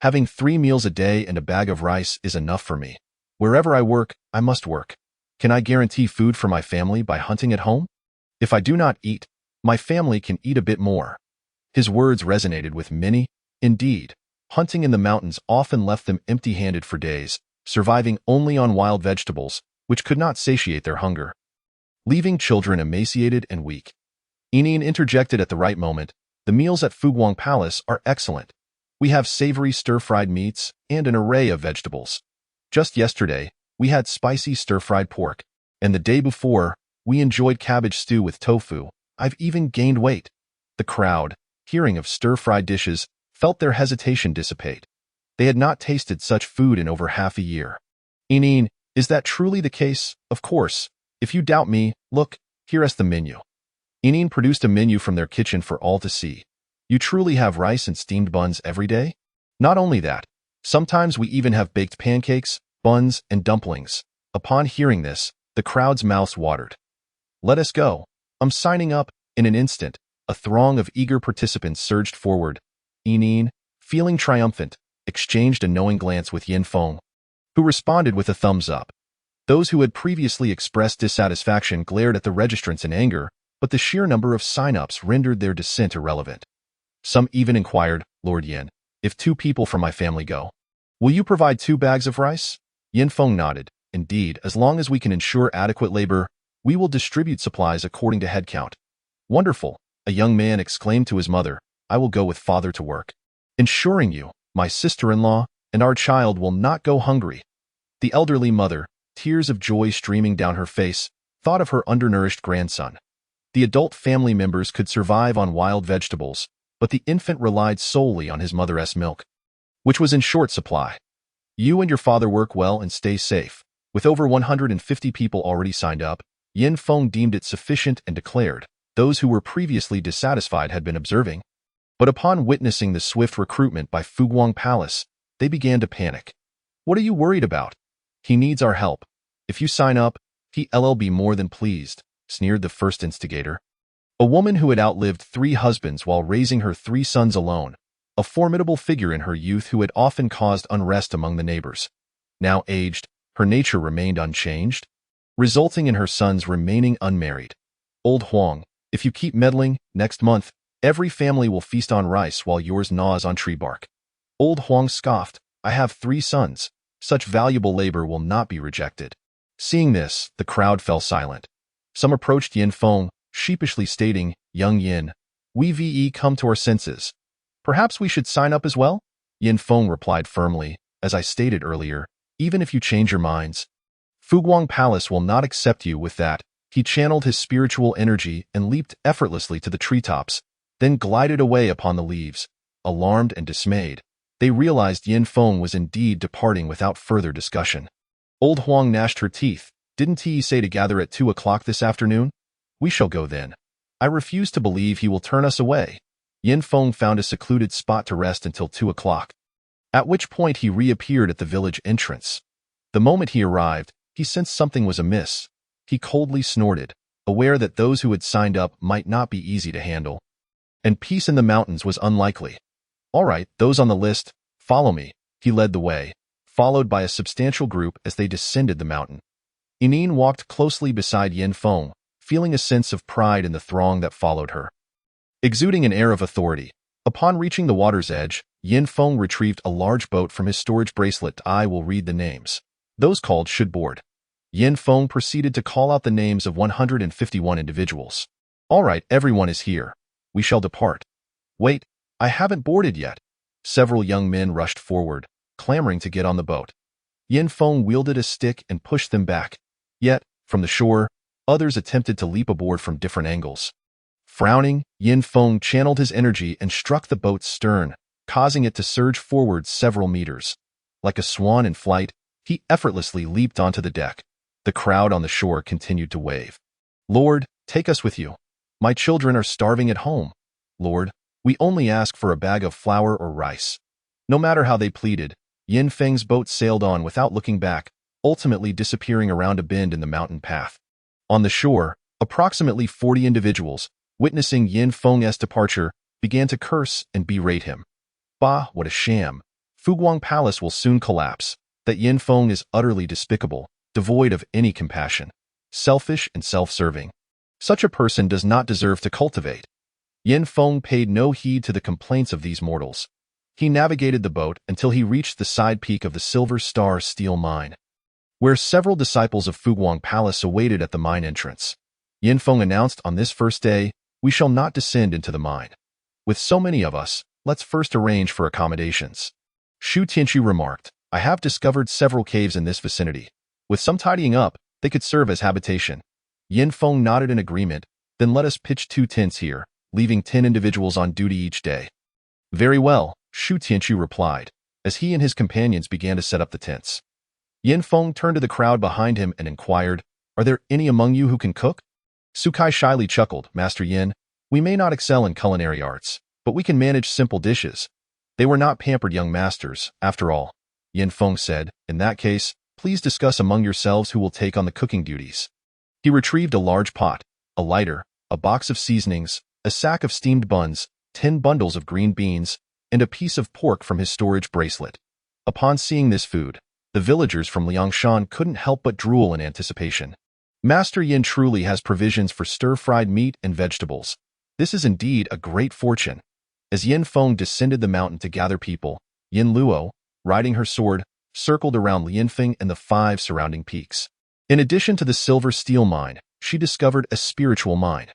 Having 3 meals a day and a bag of rice is enough for me. Wherever I work, I must work. Can I guarantee food for my family by hunting at home? If I do not eat, my family can eat a bit more. His words resonated with many. Indeed, hunting in the mountains often left them empty-handed for days, surviving only on wild vegetables, which could not satiate their hunger, leaving children emaciated and weak. Inin interjected at the right moment. The meals at Fuguang Palace are excellent. We have savory stir-fried meats and an array of vegetables. Just yesterday, we had spicy stir-fried pork, and the day before, we enjoyed cabbage stew with tofu. I've even gained weight. The crowd, hearing of stir-fried dishes, felt their hesitation dissipate. They had not tasted such food in over half a year. Inin, is that truly the case? Of course. If you doubt me, look, here is the menu. Inin produced a menu from their kitchen for all to see. You truly have rice and steamed buns every day? Not only that, sometimes we even have baked pancakes, buns, and dumplings. Upon hearing this, the crowd's mouths watered. Let us go. I'm signing up. In an instant, a throng of eager participants surged forward. Inin, feeling triumphant, exchanged a knowing glance with Yin Feng, who responded with a thumbs up. Those who had previously expressed dissatisfaction glared at the registrants in anger, but the sheer number of sign-ups rendered their dissent irrelevant. Some even inquired, Lord Yin, if 2 people from my family go, will you provide 2 bags of rice? Yin Feng nodded. Indeed, as long as we can ensure adequate labor, we will distribute supplies according to headcount. Wonderful, a young man exclaimed to his mother. I will go with father to work, ensuring you, my sister-in-law, and our child will not go hungry. The elderly mother, tears of joy streaming down her face, thought of her undernourished grandson. The adult family members could survive on wild vegetables, but the infant relied solely on his mother's milk, which was in short supply. You and your father work well and stay safe. With over 150 people already signed up, Yin Feng deemed it sufficient and declared, those who were previously dissatisfied had been observing. But upon witnessing the swift recruitment by Fuguang Palace, they began to panic. What are you worried about? He needs our help. If you sign up, he'll be more than pleased, sneered the first instigator. A woman who had outlived 3 husbands while raising her 3 sons alone, a formidable figure in her youth who had often caused unrest among the neighbors. Now aged, her nature remained unchanged, resulting in her sons remaining unmarried. Old Huang, if you keep meddling, next month, every family will feast on rice while yours gnaws on tree bark. Old Huang scoffed, I have 3 sons. Such valuable labor will not be rejected. Seeing this, the crowd fell silent. Some approached Yin Feng, sheepishly stating, Young Yin, we come to our senses. Perhaps we should sign up as well? Yin Feng replied firmly, as I stated earlier, even if you change your minds, Fuguang Palace will not accept you with that. He channeled his spiritual energy and leaped effortlessly to the treetops, then glided away upon the leaves. Alarmed and dismayed, they realized Yin Feng was indeed departing without further discussion. Old Huang gnashed her teeth. Didn't he say to gather at 2 o'clock this afternoon? We shall go then. I refuse to believe he will turn us away. Yin Feng found a secluded spot to rest until 2 o'clock, at which point he reappeared at the village entrance. The moment he arrived, he sensed something was amiss. He coldly snorted, aware that those who had signed up might not be easy to handle. And peace in the mountains was unlikely. All right, those on the list, follow me. He led the way, followed by a substantial group as they descended the mountain. Inin walked closely beside Yin Feng, feeling a sense of pride in the throng that followed her. Exuding an air of authority, upon reaching the water's edge, Yin Feng retrieved a large boat from his storage bracelet. I will read the names. Those called should board. Yin Feng proceeded to call out the names of 151 individuals. All right, everyone is here. We shall depart. Wait, I haven't boarded yet. Several young men rushed forward, clamoring to get on the boat. Yin Feng wielded a stick and pushed them back. Yet, from the shore, others attempted to leap aboard from different angles. Frowning, Yin Feng channeled his energy and struck the boat's stern, causing it to surge forward several meters. Like a swan in flight, he effortlessly leaped onto the deck. The crowd on the shore continued to wave. Lord, take us with you. My children are starving at home. Lord, we only ask for a bag of flour or rice. No matter how they pleaded, Yin Feng's boat sailed on without looking back, ultimately disappearing around a bend in the mountain path. On the shore, approximately 40 individuals, witnessing Yin Feng's departure, began to curse and berate him. Bah, what a sham. Fuguang Palace will soon collapse. That Yin Feng is utterly despicable, devoid of any compassion, selfish and self-serving. Such a person does not deserve to cultivate. Yin Feng paid no heed to the complaints of these mortals. He navigated the boat until he reached the side peak of the Silver Star steel mine, where several disciples of Fuguang Palace awaited at the mine entrance. Yin Feng announced, on this first day, we shall not descend into the mine. With so many of us, let's first arrange for accommodations. Shu Tianqu remarked, I have discovered several caves in this vicinity. With some tidying up, they could serve as habitation. Yin Feng nodded in agreement, then let us pitch 2 tents here, leaving 10 individuals on duty each day. Very well, Shu Tianqu replied, as he and his companions began to set up the tents. Yin Feng turned to the crowd behind him and inquired, are there any among you who can cook? Sukai shyly chuckled, Master Yin, we may not excel in culinary arts, but we can manage simple dishes. They were not pampered young masters, after all. Yin Feng said, in that case, please discuss among yourselves who will take on the cooking duties. He retrieved a large pot, a lighter, a box of seasonings, a sack of steamed buns, 10 bundles of green beans, and a piece of pork from his storage bracelet. Upon seeing this food, the villagers from Liangshan couldn't help but drool in anticipation. Master Yin truly has provisions for stir-fried meat and vegetables. This is indeed a great fortune. As Yin Feng descended the mountain to gather people, Yin Luo, riding her sword, circled around Lianfeng and the 5 surrounding peaks. In addition to the silver steel mine, she discovered a spiritual mine.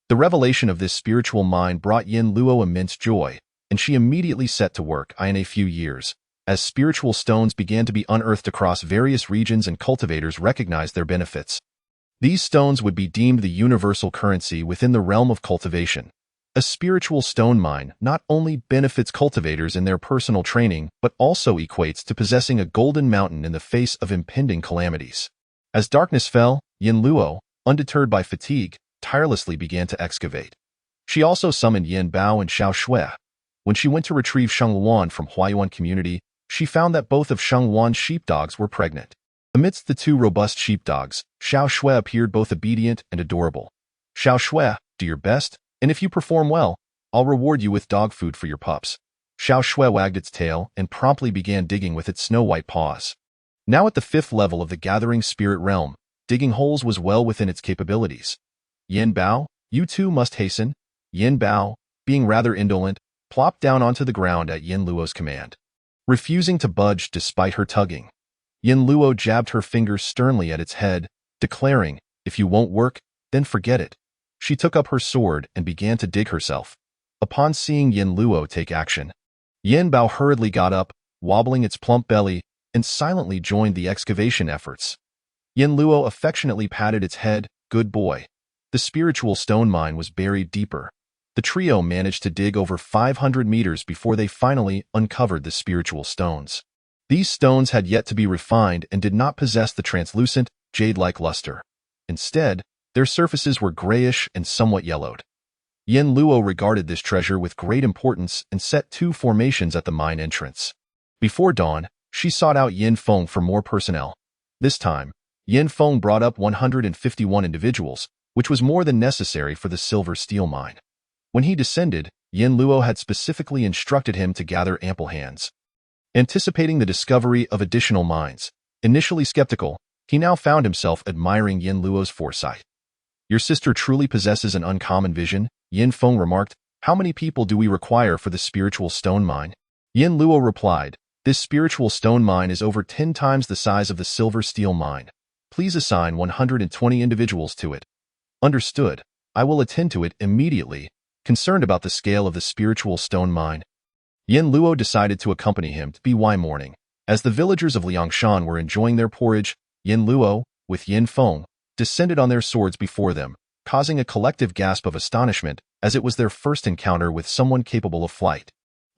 The revelation of this spiritual mine brought Yin Luo immense joy, and she immediately set to work. In a few years, as spiritual stones began to be unearthed across various regions and cultivators recognized their benefits. These stones would be deemed the universal currency within the realm of cultivation. A spiritual stone mine not only benefits cultivators in their personal training, but also equates to possessing a golden mountain in the face of impending calamities. As darkness fell, Yin Luo, undeterred by fatigue, tirelessly began to excavate. She also summoned Yin Bao and Xiao Shui. When she went to retrieve Sheng Luan from Huayuan community, she found that both of Sheng Luan's sheepdogs were pregnant. Amidst the 2 robust sheepdogs, Xiao Shui appeared both obedient and adorable. Xiao Shui, do your best, and if you perform well, I'll reward you with dog food for your pups. Xiao Shui wagged its tail and promptly began digging with its snow-white paws. Now at the 5th level of the Gathering Spirit realm, digging holes was well within its capabilities. Yin Bao, you too must hasten. Yin Bao, being rather indolent, plopped down onto the ground at Yin Luo's command, refusing to budge despite her tugging. Yin Luo jabbed her fingers sternly at its head, declaring, if you won't work, then forget it. She took up her sword and began to dig herself. Upon seeing Yin Luo take action, Yin Bao hurriedly got up, wobbling its plump belly, and silently joined the excavation efforts. Yin Luo affectionately patted its head, Good boy. The spiritual stone mine was buried deeper. The trio managed to dig over 500 meters before they finally uncovered the spiritual stones. These stones had yet to be refined and did not possess the translucent, jade-like luster. Instead, their surfaces were grayish and somewhat yellowed. Yin Luo regarded this treasure with great importance and set 2 formations at the mine entrance. Before dawn, she sought out Yin Feng for more personnel. This time, Yin Feng brought up 151 individuals, which was more than necessary for the silver steel mine. When he descended, Yin Luo had specifically instructed him to gather ample hands. Anticipating the discovery of additional mines, initially skeptical, he now found himself admiring Yin Luo's foresight. Your sister truly possesses an uncommon vision, Yin Feng remarked. How many people do we require for the spiritual stone mine? Yin Luo replied, this spiritual stone mine is over 10 times the size of the silver steel mine. Please assign 120 individuals to it. Understood. I will attend to it immediately. Concerned about the scale of the spiritual stone mine, Yin Luo decided to accompany him to BY morning. As the villagers of Liangshan were enjoying their porridge, Yin Luo, with Yin Feng, descended on their swords before them, causing a collective gasp of astonishment as it was their first encounter with someone capable of flight.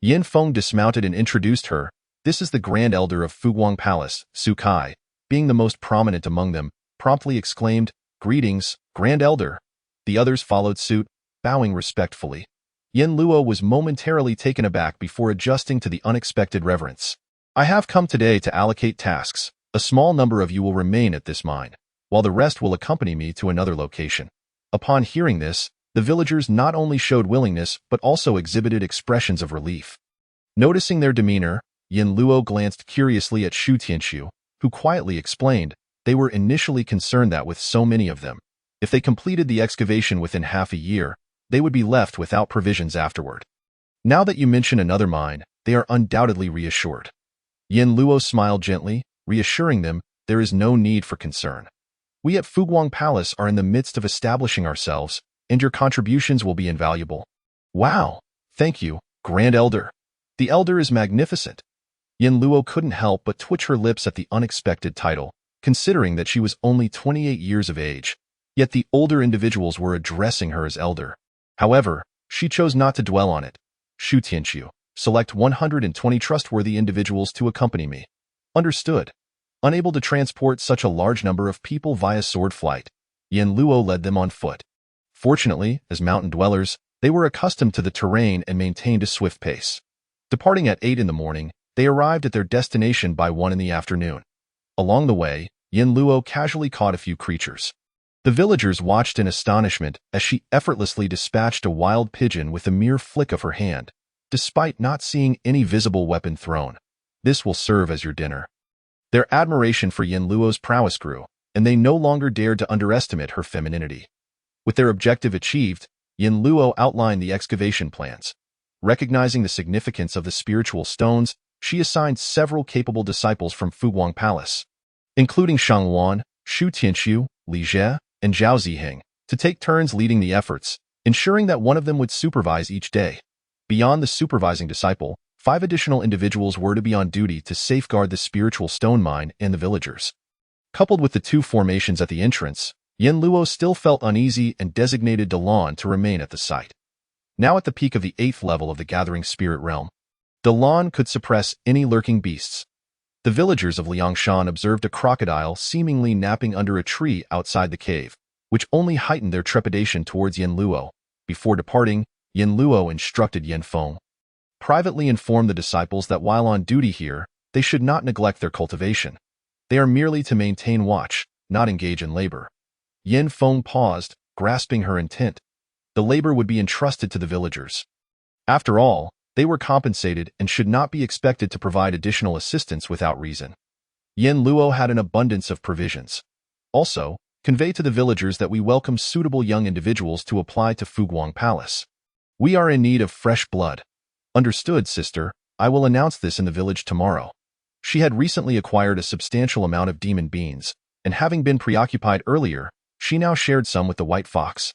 Yin Feng dismounted and introduced her. This is the Grand Elder of Fuguang Palace, Su Kai, being the most prominent among them, promptly exclaimed, Greetings, Grand Elder. The others followed suit, bowing respectfully. Yin Luo was momentarily taken aback before adjusting to the unexpected reverence. I have come today to allocate tasks. A small number of you will remain at this mine, while the rest will accompany me to another location. Upon hearing this, the villagers not only showed willingness but also exhibited expressions of relief. Noticing their demeanor, Yin Luo glanced curiously at Shu Tianxiu, who quietly explained they were initially concerned that with so many of them, if they completed the excavation within half a year, they would be left without provisions afterward. Now that you mention another mine, they are undoubtedly reassured. Yin Luo smiled gently, reassuring them there is no need for concern. We at Fuguang Palace are in the midst of establishing ourselves, and your contributions will be invaluable. Wow! Thank you, Grand Elder. The Elder is magnificent. Yin Luo couldn't help but twitch her lips at the unexpected title, considering that she was only 28 years of age. Yet the older individuals were addressing her as Elder. However, she chose not to dwell on it. Shu Tianxiu, select 120 trustworthy individuals to accompany me. Understood. Unable to transport such a large number of people via sword flight, Yin Luo led them on foot. Fortunately, as mountain dwellers, they were accustomed to the terrain and maintained a swift pace. Departing at 8 in the morning, they arrived at their destination by 1 in the afternoon. Along the way, Yin Luo casually caught a few creatures. The villagers watched in astonishment as she effortlessly dispatched a wild pigeon with a mere flick of her hand, despite not seeing any visible weapon thrown. This will serve as your dinner. Their admiration for Yin Luo's prowess grew, and they no longer dared to underestimate her femininity. With their objective achieved, Yin Luo outlined the excavation plans. Recognizing the significance of the spiritual stones, she assigned several capable disciples from Fuguang Palace, including Shang Wan, Shu Tianxiu, Li Jie, and Zhao Ziheng, to take turns leading the efforts, ensuring that one of them would supervise each day. Beyond the supervising disciple, 5 additional individuals were to be on duty to safeguard the spiritual stone mine and the villagers. Coupled with the 2 formations at the entrance, Yin Luo still felt uneasy and designated Dalan to remain at the site. Now at the peak of the 8th level of the gathering spirit realm, Dalan could suppress any lurking beasts. The villagers of Liangshan observed a crocodile seemingly napping under a tree outside the cave, which only heightened their trepidation towards Yin Luo. Before departing, Yin Luo instructed Yin Feng. Privately inform the disciples that while on duty here, they should not neglect their cultivation. They are merely to maintain watch, not engage in labor. Yin Feng paused, grasping her intent. The labor would be entrusted to the villagers. After all, they were compensated and should not be expected to provide additional assistance without reason. Yin Luo had an abundance of provisions. Also, convey to the villagers that we welcome suitable young individuals to apply to Fuguang Palace. We are in need of fresh blood. Understood, sister. I will announce this in the village tomorrow. She had recently acquired a substantial amount of demon beans, and having been preoccupied earlier, she now shared some with the white fox,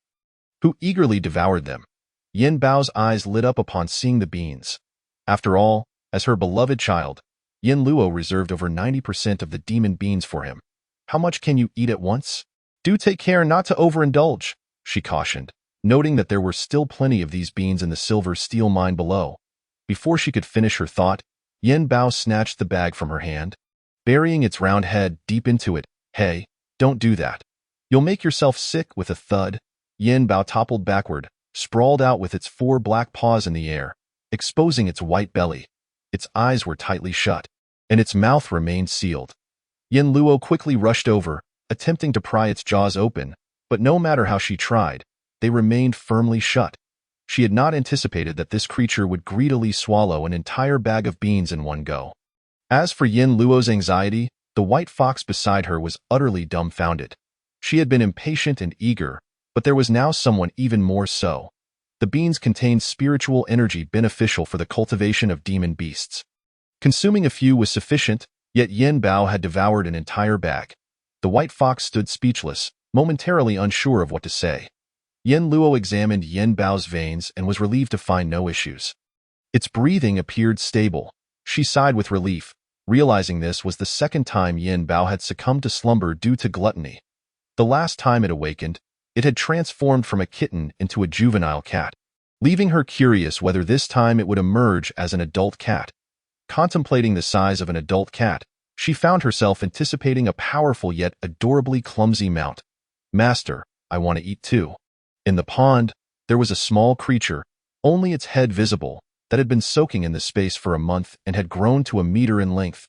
who eagerly devoured them. Yin Bao's eyes lit up upon seeing the beans. After all, as her beloved child, Yin Luo reserved over 90% of the demon beans for him. How much can you eat at once? Do take care not to overindulge, she cautioned, noting that there were still plenty of these beans in the silver steel mine below. Before she could finish her thought, Yin Bao snatched the bag from her hand, burying its round head deep into it. Hey, don't do that. You'll make yourself sick. With a thud, Yin Bao toppled backward, sprawled out with its 4 black paws in the air, exposing its white belly. Its eyes were tightly shut, and its mouth remained sealed. Yin Luo quickly rushed over, attempting to pry its jaws open, but no matter how she tried, they remained firmly shut. She had not anticipated that this creature would greedily swallow an entire bag of beans in one go. As for Yin Luo's anxiety, the white fox beside her was utterly dumbfounded. She had been impatient and eager, but there was now someone even more so. The beans contained spiritual energy beneficial for the cultivation of demon beasts. Consuming a few was sufficient, yet Yin Bao had devoured an entire bag. The white fox stood speechless, momentarily unsure of what to say. Yin Luo examined Yin Bao's veins and was relieved to find no issues. Its breathing appeared stable. She sighed with relief, realizing this was the second time Yin Bao had succumbed to slumber due to gluttony. The last time it awakened, it had transformed from a kitten into a juvenile cat, leaving her curious whether this time it would emerge as an adult cat. Contemplating the size of an adult cat, she found herself anticipating a powerful yet adorably clumsy mount. Master, I want to eat too. In the pond, there was a small creature, only its head visible, that had been soaking in the space for a month and had grown to a meter in length.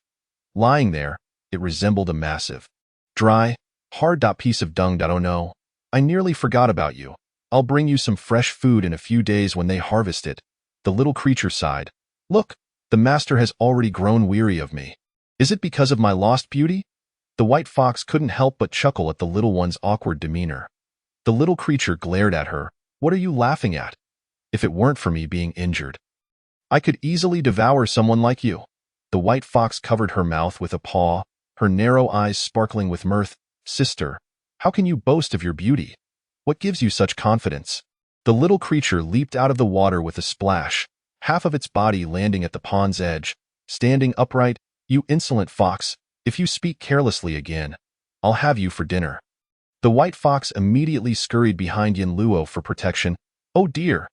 Lying there, it resembled a massive, dry, hard piece of dung. Oh no, I nearly forgot about you. I'll bring you some fresh food in a few days when they harvest it. The little creature sighed. Look, the master has already grown weary of me. Is it because of my lost beauty? The white fox couldn't help but chuckle at the little one's awkward demeanor. The little creature glared at her. What are you laughing at? If it weren't for me being injured, I could easily devour someone like you. The white fox covered her mouth with a paw, her narrow eyes sparkling with mirth. Sister, how can you boast of your beauty? What gives you such confidence? The little creature leaped out of the water with a splash, half of its body landing at the pond's edge. Standing upright, you insolent fox, if you speak carelessly again, I'll have you for dinner. The white fox immediately scurried behind Yin Luo for protection. Oh dear!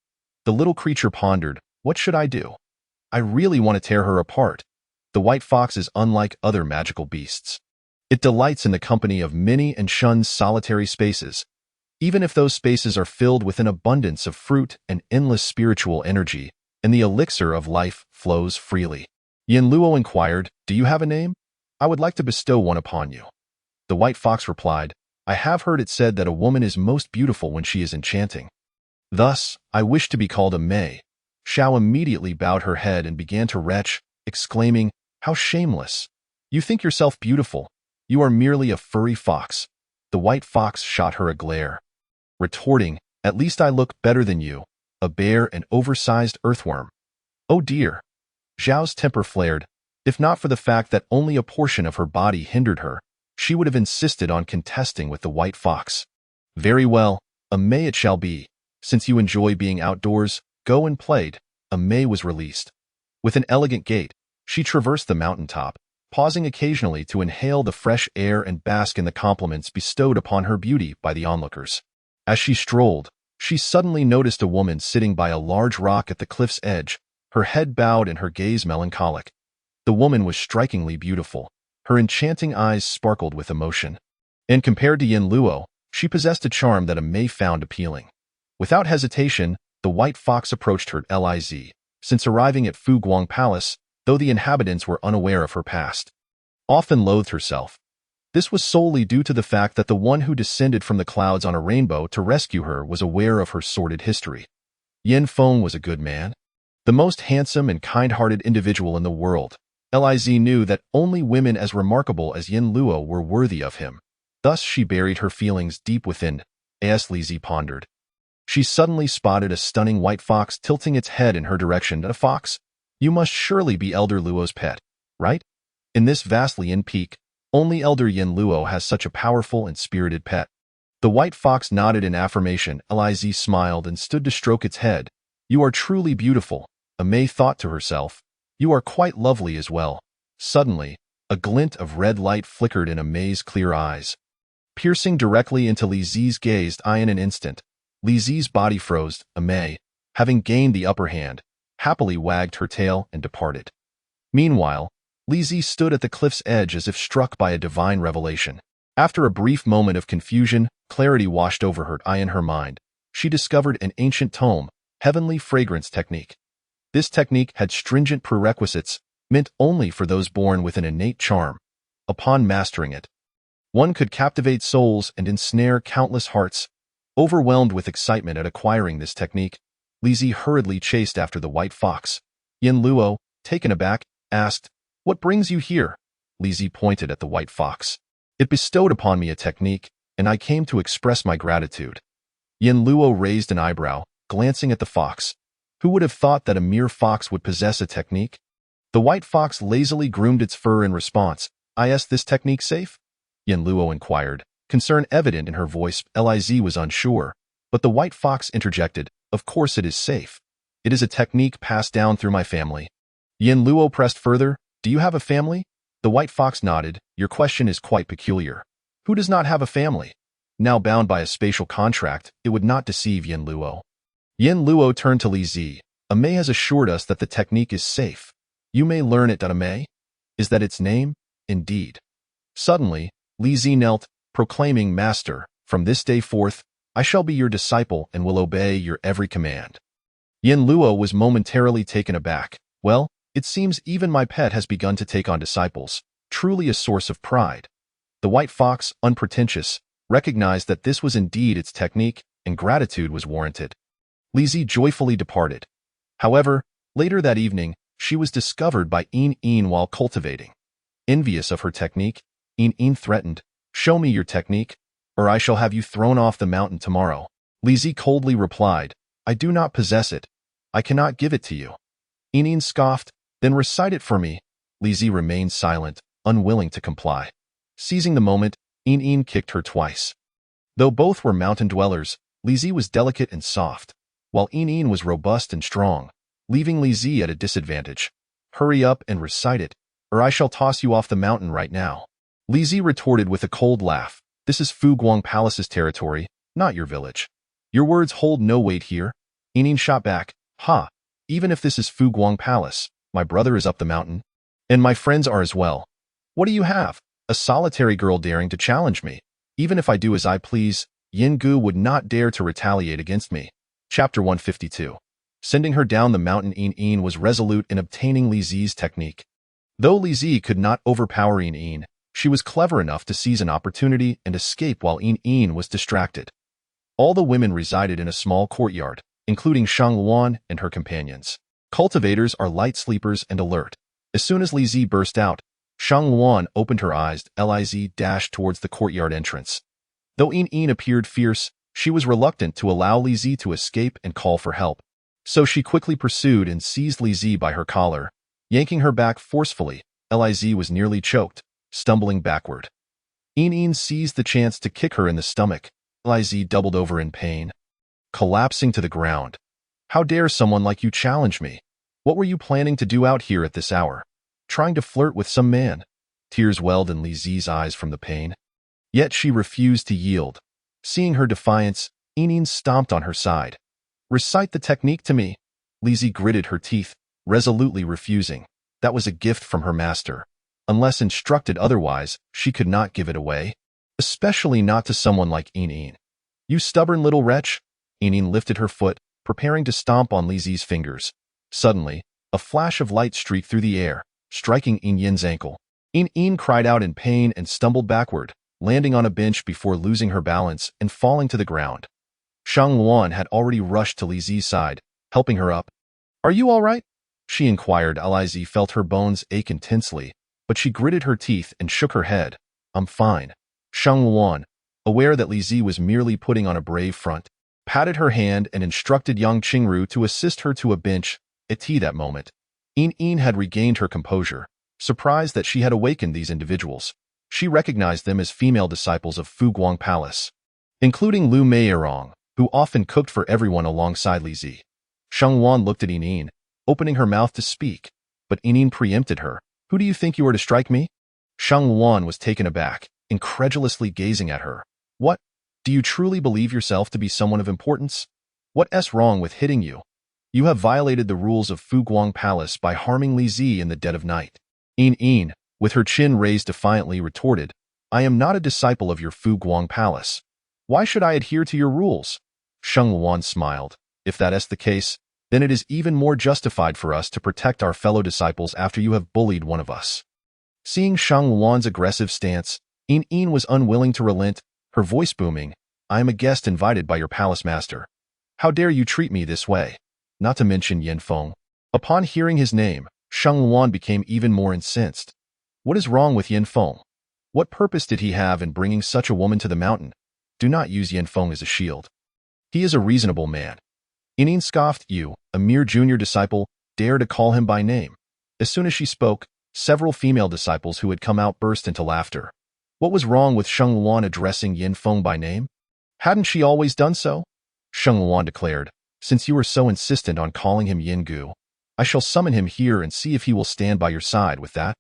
The little creature pondered, what should I do? I really want to tear her apart. The white fox is unlike other magical beasts. It delights in the company of many and shuns solitary spaces, even if those spaces are filled with an abundance of fruit and endless spiritual energy, and the elixir of life flows freely. Yin Luo inquired, do you have a name? I would like to bestow one upon you. The white fox replied, I have heard it said that a woman is most beautiful when she is enchanting. Thus, I wish to be called a May. Xiao immediately bowed her head and began to retch, exclaiming, how shameless! You think yourself beautiful. You are merely a furry fox. The white fox shot her a glare, retorting, at least I look better than you, a bare and oversized earthworm. Oh dear! Xiao's temper flared. If not for the fact that only a portion of her body hindered her, she would have insisted on contesting with the white fox. Very well, a May it shall be. Since you enjoy being outdoors, go and play. A May was released. With an elegant gait, she traversed the mountaintop, pausing occasionally to inhale the fresh air and bask in the compliments bestowed upon her beauty by the onlookers. As she strolled, she suddenly noticed a woman sitting by a large rock at the cliff's edge, her head bowed and her gaze melancholic. The woman was strikingly beautiful. Her enchanting eyes sparkled with emotion. And compared to Yin Luo, she possessed a charm that a May found appealing. Without hesitation, the white fox approached her. Liz, since arriving at Fu Guang Palace, though the inhabitants were unaware of her past, often loathed herself. This was solely due to the fact that the one who descended from the clouds on a rainbow to rescue her was aware of her sordid history. Yin Feng was a good man, the most handsome and kind-hearted individual in the world. Liz knew that only women as remarkable as Yin Luo were worthy of him. Thus she buried her feelings deep within. As Liz pondered, she suddenly spotted a stunning white fox tilting its head in her direction. A fox? You must surely be Elder Luo's pet, right? In this vastly Yin peak, only Elder Yin Luo has such a powerful and spirited pet. The white fox nodded in affirmation. Liz smiled and stood to stroke its head. You are truly beautiful, a May thought to herself. You are quite lovely as well. Suddenly, a glint of red light flickered in a May's clear eyes. piercing directly into Li Zi's gaze. In an instant, Li Zi's body froze. May, having gained the upper hand, happily wagged her tail and departed. Meanwhile, Li Zi stood at the cliff's edge as if struck by a divine revelation. After a brief moment of confusion, clarity washed over her. In her mind, she discovered an ancient tome, Heavenly Fragrance Technique. This technique had stringent prerequisites, meant only for those born with an innate charm. Upon mastering it, one could captivate souls and ensnare countless hearts. Overwhelmed with excitement at acquiring this technique, Li Zi hurriedly chased after the white fox. Yin Luo, taken aback, asked, "What brings you here?" Li Zi pointed at the white fox. "It bestowed upon me a technique, and I came to express my gratitude." Yin Luo raised an eyebrow, glancing at the fox. Who would have thought that a mere fox would possess a technique? The white fox lazily groomed its fur in response. "Is this technique safe?" Yin Luo inquired, concern evident in her voice. Liz was unsure, but the white fox interjected, "Of course it is safe. It is a technique passed down through my family." Yin Luo pressed further, "Do you have a family?" The white fox nodded. "Your question is quite peculiar. Who does not have a family?" Now bound by a spatial contract, it would not deceive Yin Luo. Yin Luo turned to Li Zi. "May has assured us that the technique is safe. You may learn it. May? Is that its name?" "Indeed." Suddenly, Li Zi knelt, proclaiming, "Master, from this day forth, I shall be your disciple and will obey your every command." Yin Luo was momentarily taken aback. "Well, it seems even my pet has begun to take on disciples. Truly a source of pride." The white fox, unpretentious, recognized that this was indeed its technique, and gratitude was warranted. Li Zi joyfully departed. However, later that evening, she was discovered by Yin while cultivating. Envious of her technique, Yin threatened, "Show me your technique, or I shall have you thrown off the mountain tomorrow." Li Zi coldly replied, "I do not possess it. I cannot give it to you." Yin scoffed, "Then recite it for me." Li Zi remained silent, unwilling to comply. Seizing the moment, Yin kicked her twice. Though both were mountain dwellers, Li Zi was delicate and soft, while Yin was robust and strong, leaving Li Zi at a disadvantage. "Hurry up and recite it, or I shall toss you off the mountain right now." Li Zi retorted with a cold laugh, "This is Fu Guang Palace's territory, not your village. Your words hold no weight here." Yin shot back, "Ha! Even if this is Fu Guang Palace, my brother is up the mountain, and my friends are as well. What do you have? A solitary girl daring to challenge me? Even if I do as I please, Yin Gu would not dare to retaliate against me." Chapter 152. Sending her down the mountain, Yin was resolute in obtaining Li Zi's technique. Though Li Zi could not overpower Yin, she was clever enough to seize an opportunity and escape while Yin was distracted. All the women resided in a small courtyard, including Shang Luan and her companions. Cultivators are light sleepers and alert. As soon as Li Zi burst out, Shang Luan opened her eyes. Liz dashed towards the courtyard entrance. Though Yin appeared fierce, she was reluctant to allow Li Zi to escape and call for help. So she quickly pursued and seized Li Zi by her collar, yanking her back forcefully. Liz was nearly choked, stumbling backward. Yin seized the chance to kick her in the stomach. Liz doubled over in pain, collapsing to the ground. "How dare someone like you challenge me? What were you planning to do out here at this hour? Trying to flirt with some man?" Tears welled in Li Zi's eyes from the pain. Yet she refused to yield. Seeing her defiance, Yin stomped on her side. "Recite the technique to me." Li Zi gritted her teeth, resolutely refusing. That was a gift from her master. Unless instructed otherwise, she could not give it away. Especially not to someone like Yin. "You stubborn little wretch." Yin lifted her foot, preparing to stomp on Li Zi's fingers. Suddenly, a flash of light streaked through the air, striking Yin's ankle. Yin cried out in pain and stumbled backward, landing on a bench before losing her balance and falling to the ground. Shang Luan had already rushed to Li Zi's side, helping her up. "Are you all right?" she inquired. Liz felt her bones ache intensely, but she gritted her teeth and shook her head. "I'm fine." Shang Luan, aware that Li Zi was merely putting on a brave front, patted her hand and instructed Yang Qingru to assist her to a bench. At that moment, Yin had regained her composure, surprised that she had awakened these individuals. She recognized them as female disciples of Fu Guang Palace, including Lu Meirong, who often cooked for everyone alongside Li Zi. Shang Luan looked at Yin, opening her mouth to speak, but Yin preempted her. "Who do you think you are to strike me?" Shang Luan was taken aback. incredulously gazing at her. What? Do you truly believe yourself to be someone of importance? What's wrong with hitting you? You have violated the rules of Fu Guang Palace by harming Li Zi in the dead of night. Yin, with her chin raised defiantly, retorted, I am not a disciple of your Fu Guang Palace. Why should I adhere to your rules? Sheng Luan smiled. If that is the case, then it is even more justified for us to protect our fellow disciples after you have bullied one of us. Seeing Sheng Luan's aggressive stance, Yin was unwilling to relent, her voice booming, I am a guest invited by your palace master. How dare you treat me this way? Not to mention Yin Feng. Upon hearing his name, Sheng Luan became even more incensed. What is wrong with Yin Feng? What purpose did he have in bringing such a woman to the mountain? Do not use Yin Feng as a shield. He is a reasonable man. Yin scoffed, you, a mere junior disciple, dare to call him by name. As soon as she spoke, several female disciples who had come out burst into laughter. What was wrong with Sheng Luan addressing Yin Feng by name? Hadn't she always done so? Sheng Luan declared, since you are so insistent on calling him Yin Gu, I shall summon him here and see if he will stand by your side with that.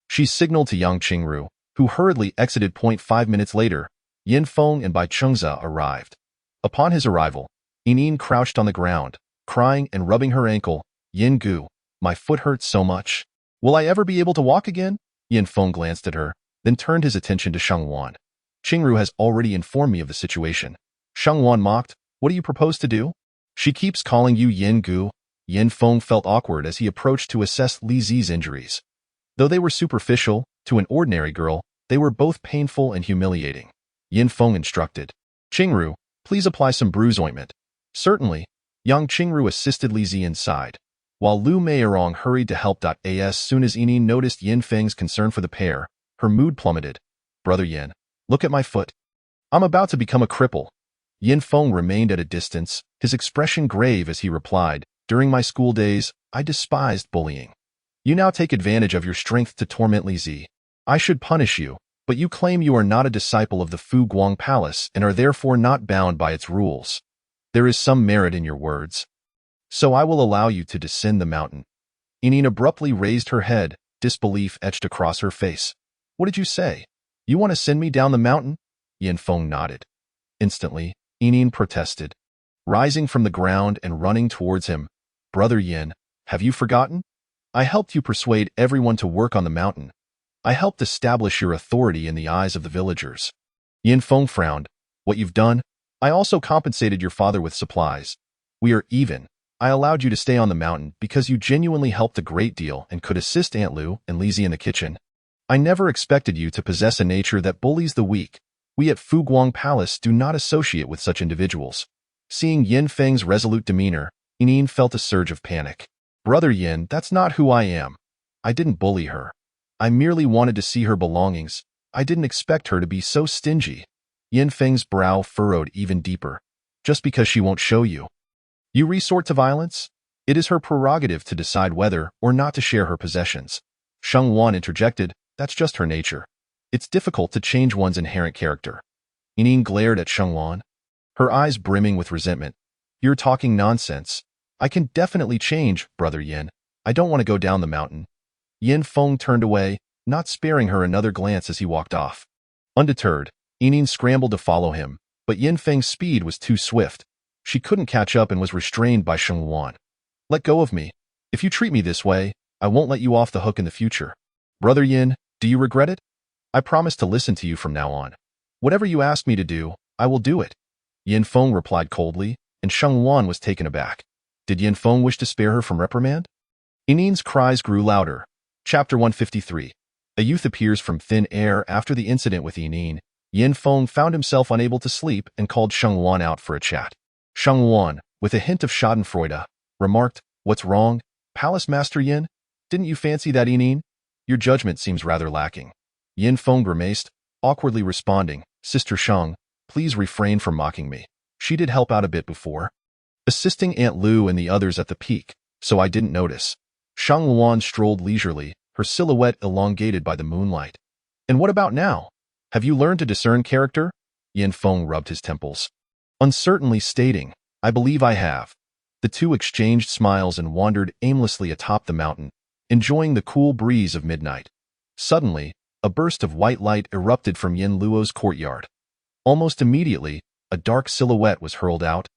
She signaled to Yang Qingru, who hurriedly exited. 5 minutes later, Yin Feng and Bai Chengza arrived. Upon his arrival, Yin crouched on the ground, crying and rubbing her ankle. Yin Gu, my foot hurts so much. Will I ever be able to walk again? Yin Feng glanced at her, then turned his attention to Sheng Luan. Qingru has already informed me of the situation. Sheng Luan mocked, what do you propose to do? She keeps calling you Yin Gu. Yin Feng felt awkward as he approached to assess Li Zi's injuries. Though they were superficial, to an ordinary girl, they were both painful and humiliating. Yin Feng instructed, Qingru, please apply some bruise ointment. Certainly, Yang Qingru assisted Li Zi inside, while Lu Meirong hurried to help. As soon as Yin noticed Yin Feng's concern for the pair, her mood plummeted. Brother Yin, look at my foot. I'm about to become a cripple. Yin Feng remained at a distance, his expression grave as he replied, during my school days, I despised bullying. You now take advantage of your strength to torment Li Zi. I should punish you, but you claim you are not a disciple of the Fu Guang Palace and are therefore not bound by its rules. There is some merit in your words. So I will allow you to descend the mountain. Yin abruptly raised her head, disbelief etched across her face. What did you say? You want to send me down the mountain? Yin Feng nodded. Instantly, Yin protested, rising from the ground and running towards him. Brother Yin, have you forgotten? I helped you persuade everyone to work on the mountain. I helped establish your authority in the eyes of the villagers. Yin Feng frowned. What you've done? I also compensated your father with supplies. We are even. I allowed you to stay on the mountain because you genuinely helped a great deal and could assist Aunt Lu and Li Zi in the kitchen. I never expected you to possess a nature that bullies the weak. We at Fu Guang Palace do not associate with such individuals. Seeing Yin Feng's resolute demeanor, Yin felt a surge of panic. Brother Yin, that's not who I am. I didn't bully her. I merely wanted to see her belongings. I didn't expect her to be so stingy. Yin Feng's brow furrowed even deeper. Just because she won't show you. You resort to violence? It is her prerogative to decide whether or not to share her possessions. Sheng Luan interjected, that's just her nature. It's difficult to change one's inherent character. Yin glared at Sheng Luan, her eyes brimming with resentment. You're talking nonsense. I can definitely change, Brother Yin. I don't want to go down the mountain. Yin Feng turned away, not sparing her another glance as he walked off. Undeterred, Yin scrambled to follow him, but Yin Feng's speed was too swift. She couldn't catch up and was restrained by Sheng Luan. Let go of me. If you treat me this way, I won't let you off the hook in the future. Brother Yin, do you regret it? I promise to listen to you from now on. Whatever you ask me to do, I will do it. Yin Feng replied coldly, and Sheng Luan was taken aback. Did Yin Feng wish to spare her from reprimand? Yin's cries grew louder. Chapter 153. A youth appears from thin air after the incident with Yin. Yin Feng found himself unable to sleep and called Sheng Luan out for a chat. Sheng Luan, with a hint of schadenfreude, remarked, What's wrong, Palace Master Yin? Didn't you fancy that Yin? Your judgment seems rather lacking. Yin Feng grimaced, awkwardly responding, Sister Sheng, please refrain from mocking me. She did help out a bit before, assisting Aunt Lu and the others at the peak, so I didn't notice. Sheng Luan strolled leisurely, her silhouette elongated by the moonlight. And what about now? Have you learned to discern character? Yin Feng rubbed his temples, uncertainly stating, I believe I have. The two exchanged smiles and wandered aimlessly atop the mountain, enjoying the cool breeze of midnight. Suddenly, a burst of white light erupted from Yin Luo's courtyard. Almost immediately, a dark silhouette was hurled out,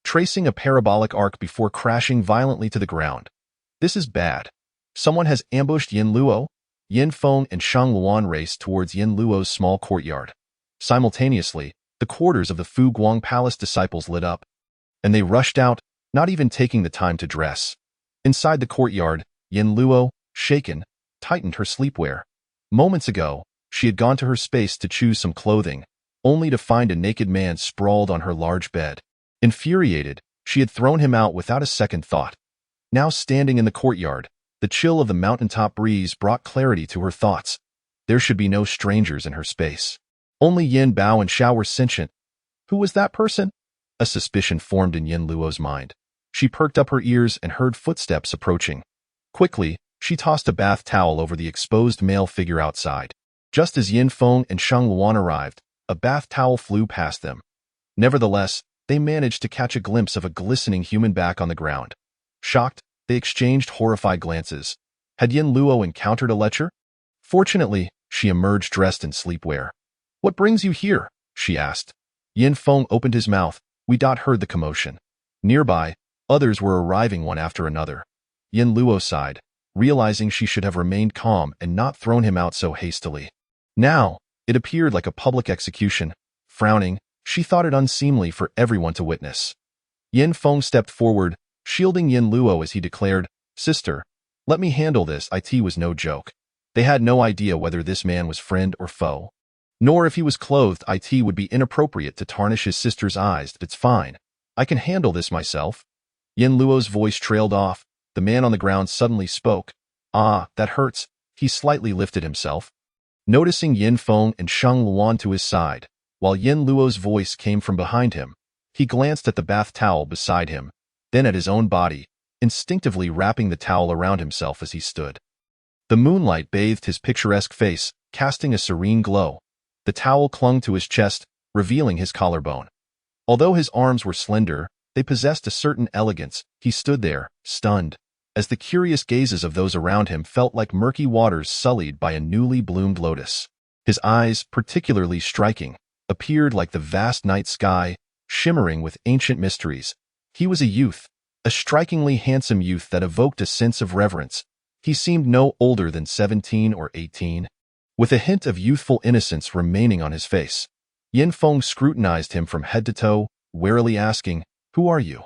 tracing a parabolic arc before crashing violently to the ground. This is bad. Someone has ambushed Yin Luo. Yin Feng and Shang Luan raced towards Yin Luo's small courtyard. Simultaneously, the quarters of the Fu Guang Palace disciples lit up, and they rushed out, not even taking the time to dress. Inside the courtyard, Yin Luo, shaken, tightened her sleepwear. Moments ago, she had gone to her space to choose some clothing, only to find a naked man sprawled on her large bed. Infuriated, she had thrown him out without a second thought. Now standing in the courtyard, the chill of the mountaintop breeze brought clarity to her thoughts. There should be no strangers in her space. Only Yin Bao and Xiao were sentient. Who was that person? A suspicion formed in Yin Luo's mind. She perked up her ears and heard footsteps approaching. Quickly, she tossed a bath towel over the exposed male figure outside. Just as Yin Feng and Shang Luan arrived, a bath towel flew past them. Nevertheless, they managed to catch a glimpse of a glistening human back on the ground. Shocked, they exchanged horrified glances. Had Yin Luo encountered a lecher? Fortunately, she emerged dressed in sleepwear. "What brings you here?" she asked. Yin Feng opened his mouth. We heard the commotion. Nearby, others were arriving one after another. Yin Luo sighed, realizing she should have remained calm and not thrown him out so hastily. Now, it appeared like a public execution. Frowning, she thought it unseemly for everyone to witness. Yin Feng stepped forward, shielding Yin Luo as he declared, "Sister, let me handle this." It was no joke. They had no idea whether this man was friend or foe. Nor if he was clothed. It would be inappropriate to tarnish his sister's eyes. "It's fine. I can handle this myself." Yin Luo's voice trailed off. The man on the ground suddenly spoke. "Ah, that hurts." He slightly lifted himself. Noticing Yin Feng and Shang Luan to his side, while Yin Luo's voice came from behind him, he glanced at the bath towel beside him, then at his own body, instinctively wrapping the towel around himself as he stood. The moonlight bathed his picturesque face, casting a serene glow. The towel clung to his chest, revealing his collarbone. Although his arms were slender, they possessed a certain elegance. He stood there, stunned, as the curious gazes of those around him felt like murky waters sullied by a newly bloomed lotus. His eyes, particularly striking, appeared like the vast night sky, shimmering with ancient mysteries. He was a youth, a strikingly handsome youth that evoked a sense of reverence. He seemed no older than 17 or 18, with a hint of youthful innocence remaining on his face. Yin Feng scrutinized him from head to toe, warily asking, "Who are you?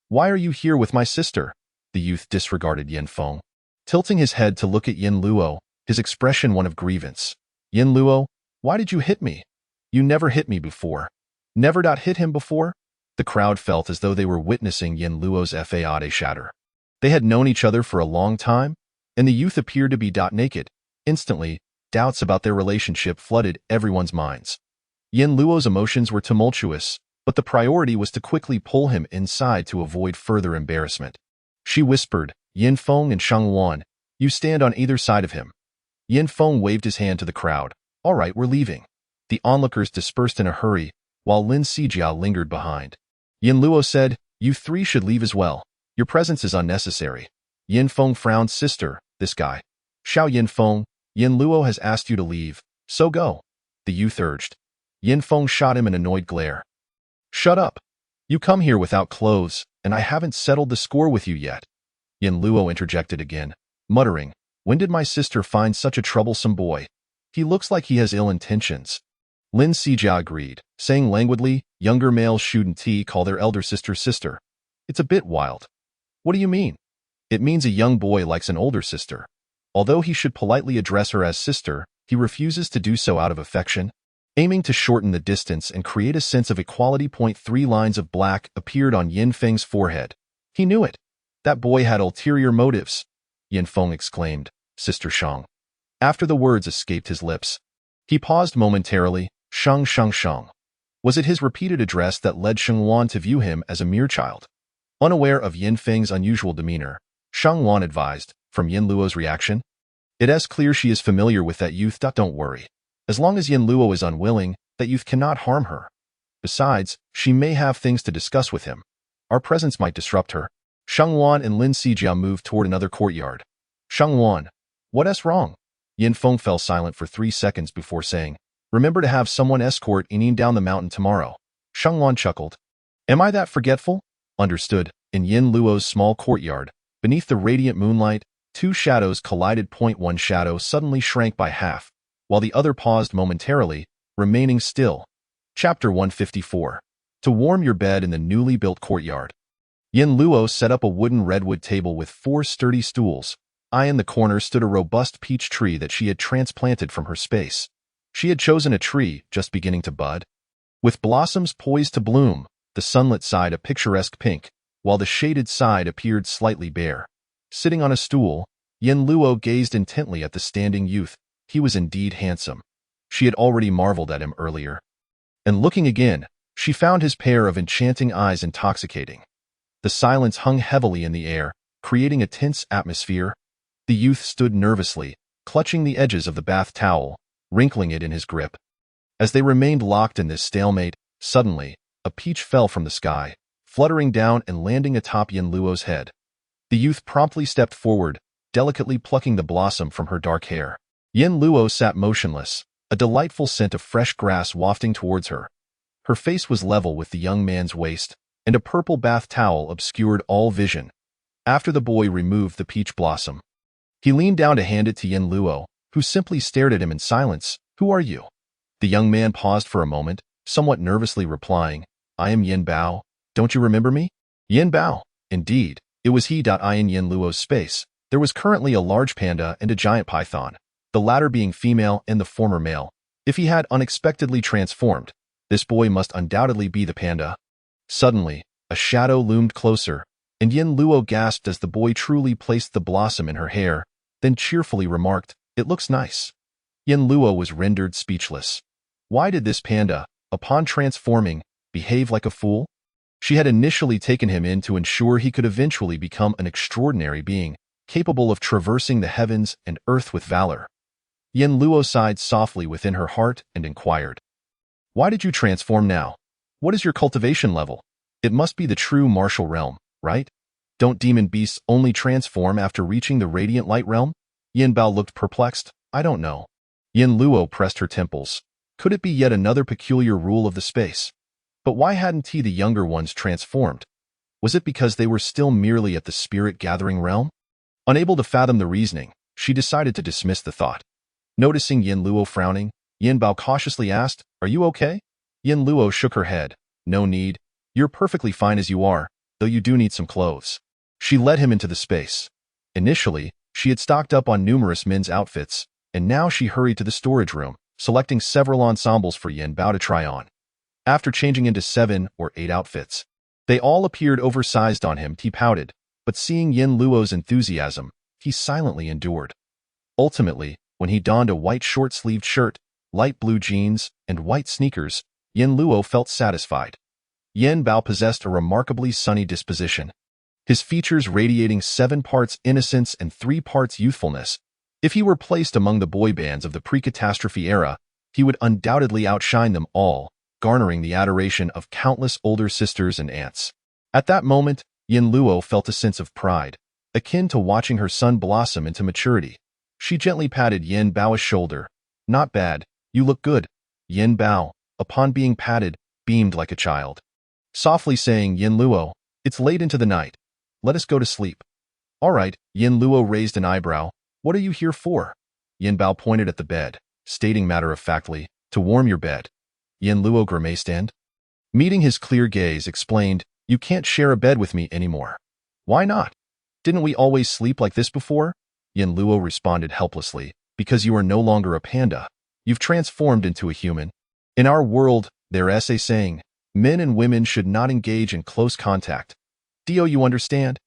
Why are you here with my sister?" The youth disregarded Yin Feng, tilting his head to look at Yin Luo, his expression one of grievance. "Yin Luo, why did you hit me? You never hit me before." "Never hit him before?" The crowd felt as though they were witnessing Yin Luo's fade shatter. They had known each other for a long time, and the youth appeared to be naked. Instantly, doubts about their relationship flooded everyone's minds. Yin Luo's emotions were tumultuous, but the priority was to quickly pull him inside to avoid further embarrassment. She whispered, "Yin Feng and Shang Luan, you stand on either side of him." Yin Feng waved his hand to the crowd. "All right, we're leaving." The onlookers dispersed in a hurry, while Lin Sijia lingered behind. Yin Luo said, "You three should leave as well. Your presence is unnecessary." Yin Feng frowned. "Sister, this guy." "Xiao Yin Feng, Yin Luo has asked you to leave, so go," the youth urged. Yin Feng shot him an annoyed glare. "Shut up. You come here without clothes, and I haven't settled the score with you yet." Yin Luo interjected again, muttering, "When did my sister find such a troublesome boy? He looks like he has ill intentions." Lin Sijia agreed, saying languidly, "Younger males shouldn't call their elder sister sister. It's a bit wild." "What do you mean?" "It means a young boy likes an older sister. Although he should politely address her as sister, he refuses to do so out of affection." Aiming to shorten the distance and create a sense of equality. 3 lines of black appeared on Yin Feng's forehead. He knew it. That boy had ulterior motives. Yin Feng exclaimed, "Sister Shang." After the words escaped his lips, he paused momentarily. Shang. Was it his repeated address that led Shang Luan to view him as a mere child? Unaware of Yin Feng's unusual demeanor, Shang Luan advised, from Yin Luo's reaction, "It is clear she is familiar with that youth. Don't worry. As long as Yin Luo is unwilling, that youth cannot harm her. Besides, she may have things to discuss with him. Our presence might disrupt her." Shang Luan and Lin Sijia moved toward another courtyard. "Shang Luan, what is wrong?" Yin Feng fell silent for 3 seconds before saying, "Remember to have someone escort Yin down the mountain tomorrow." Sheng Wan chuckled. "Am I that forgetful?" Understood. In Yin Luo's small courtyard, beneath the radiant moonlight, two shadows collided. One shadow suddenly shrank by half, while the other paused momentarily, remaining still. Chapter 154. To warm your bed in the newly built courtyard. Yin Luo set up a wooden redwood table with 4 sturdy stools. In the corner stood a robust peach tree that she had transplanted from her space. She had chosen a tree just beginning to bud, with blossoms poised to bloom, the sunlit side a picturesque pink, while the shaded side appeared slightly bare. Sitting on a stool, Yin Luo gazed intently at the standing youth. He was indeed handsome. She had already marveled at him earlier. And looking again, she found his pair of enchanting eyes intoxicating. The silence hung heavily in the air, creating a tense atmosphere. The youth stood nervously, clutching the edges of the bath towel, wrinkling it in his grip. As they remained locked in this stalemate, suddenly, a peach fell from the sky, fluttering down and landing atop Yin Luo's head. The youth promptly stepped forward, delicately plucking the blossom from her dark hair. Yin Luo sat motionless, a delightful scent of fresh grass wafting towards her. Her face was level with the young man's waist, and a purple bath towel obscured all vision. After the boy removed the peach blossom, he leaned down to hand it to Yin Luo, who simply stared at him in silence. "Who are you?" The young man paused for a moment, somewhat nervously replying, "I am Yin Bao. Don't you remember me?" Yin Bao. Indeed, it was he. In Yin Luo's space, there was currently a large panda and a giant python, the latter being female and the former male. If he had unexpectedly transformed, this boy must undoubtedly be the panda. Suddenly, a shadow loomed closer, and Yin Luo gasped as the boy truly placed the blossom in her hair, then cheerfully remarked, "It looks nice." Yin Luo was rendered speechless. Why did this panda, upon transforming, behave like a fool? She had initially taken him in to ensure he could eventually become an extraordinary being, capable of traversing the heavens and earth with valor. Yin Luo sighed softly within her heart and inquired, "Why did you transform now? What is your cultivation level? It must be the true martial realm, right? Don't demon beasts only transform after reaching the radiant light realm?" Yin Bao looked perplexed. "I don't know." Yin Luo pressed her temples. Could it be yet another peculiar rule of the space? But why hadn't the younger ones transformed? Was it because they were still merely at the spirit-gathering realm? Unable to fathom the reasoning, she decided to dismiss the thought. Noticing Yin Luo frowning, Yin Bao cautiously asked, "Are you okay?" Yin Luo shook her head. "No need. You're perfectly fine as you are, though you do need some clothes." She led him into the space. Initially, she had stocked up on numerous men's outfits, and now she hurried to the storage room, selecting several ensembles for Yin Bao to try on. After changing into 7 or 8 outfits, they all appeared oversized on him. He pouted, but seeing Yin Luo's enthusiasm, he silently endured. Ultimately, when he donned a white short-sleeved shirt, light blue jeans, and white sneakers, Yin Luo felt satisfied. Yin Bao possessed a remarkably sunny disposition, his features radiating 7 parts innocence and 3 parts youthfulness. If he were placed among the boy bands of the pre-catastrophe era, he would undoubtedly outshine them all, garnering the adoration of countless older sisters and aunts. At that moment, Yin Luo felt a sense of pride, akin to watching her son blossom into maturity. She gently patted Yin Bao's shoulder. "Not bad, you look good." Yin Bao, upon being patted, beamed like a child, softly saying, "Yin Luo, it's late into the night. Let us go to sleep." "All right." Yin Luo raised an eyebrow. "What are you here for?" Yin Bao pointed at the bed, stating matter-of-factly, "To warm your bed." Yin Luo grimaced and, meeting his clear gaze, explained, "You can't share a bed with me anymore." "Why not? Didn't we always sleep like this before?" Yin Luo responded helplessly, "Because you are no longer a panda. You've transformed into a human. In our world, there's a saying, men and women should not engage in close contact. Do you understand?"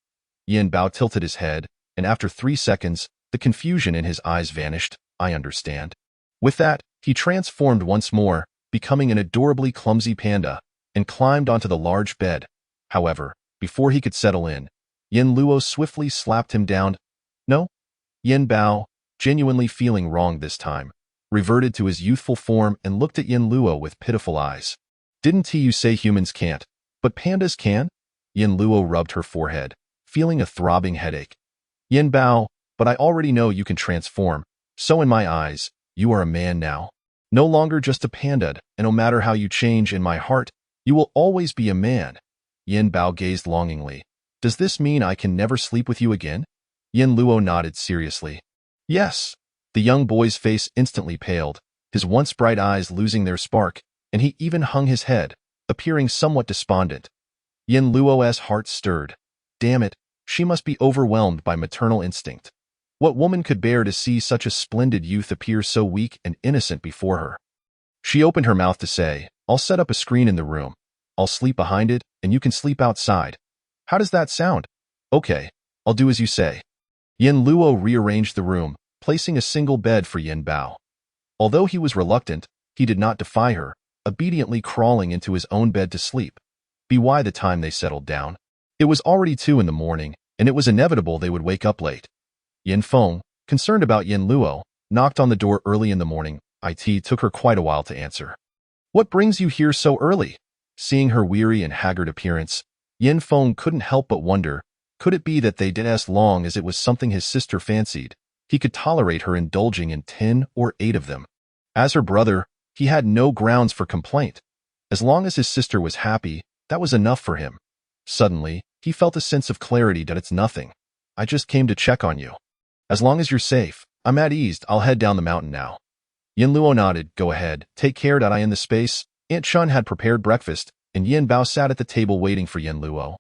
Yin Bao tilted his head, and after 3 seconds, the confusion in his eyes vanished. "I understand." With that, he transformed once more, becoming an adorably clumsy panda, and climbed onto the large bed. However, before he could settle in, Yin Luo swiftly slapped him down. "No?" Yin Bao, genuinely feeling wronged this time, reverted to his youthful form and looked at Yin Luo with pitiful eyes. "Didn't you say humans can't, but pandas can?" Yin Luo rubbed her forehead, feeling a throbbing headache. "Yin Bao, but I already know you can transform. So in my eyes, you are a man now. No longer just a panda, and no matter how you change in my heart, you will always be a man. Yin Bao gazed longingly. Does this mean I can never sleep with you again? Yin Luo nodded seriously. Yes. The young boy's face instantly paled, his once bright eyes losing their spark, and he even hung his head, appearing somewhat despondent. Yin Luo's heart stirred. Damn it, she must be overwhelmed by maternal instinct. What woman could bear to see such a splendid youth appear so weak and innocent before her? She opened her mouth to say, I'll set up a screen in the room. I'll sleep behind it, and you can sleep outside. How does that sound? Okay, I'll do as you say. Yin Luo rearranged the room, placing a single bed for Yin Bao. Although he was reluctant, he did not defy her, obediently crawling into his own bed to sleep. By the time they settled down, it was already 2 in the morning, and it was inevitable they would wake up late. Yin Feng, concerned about Yin Luo, knocked on the door early in the morning. It took her quite a while to answer. What brings you here so early? Seeing her weary and haggard appearance, Yin Feng couldn't help but wonder, could it be that they did as long as it was something his sister fancied, he could tolerate her indulging in 10 or 8 of them. As her brother, he had no grounds for complaint. As long as his sister was happy, that was enough for him. Suddenly, he felt a sense of clarity that it's nothing. I just came to check on you. As long as you're safe, I'm at ease. I'll head down the mountain now. Yin Luo nodded. Go ahead. Take care that I in the space. Aunt Chun had prepared breakfast, and Yin Bao sat at the table waiting for Yin Luo.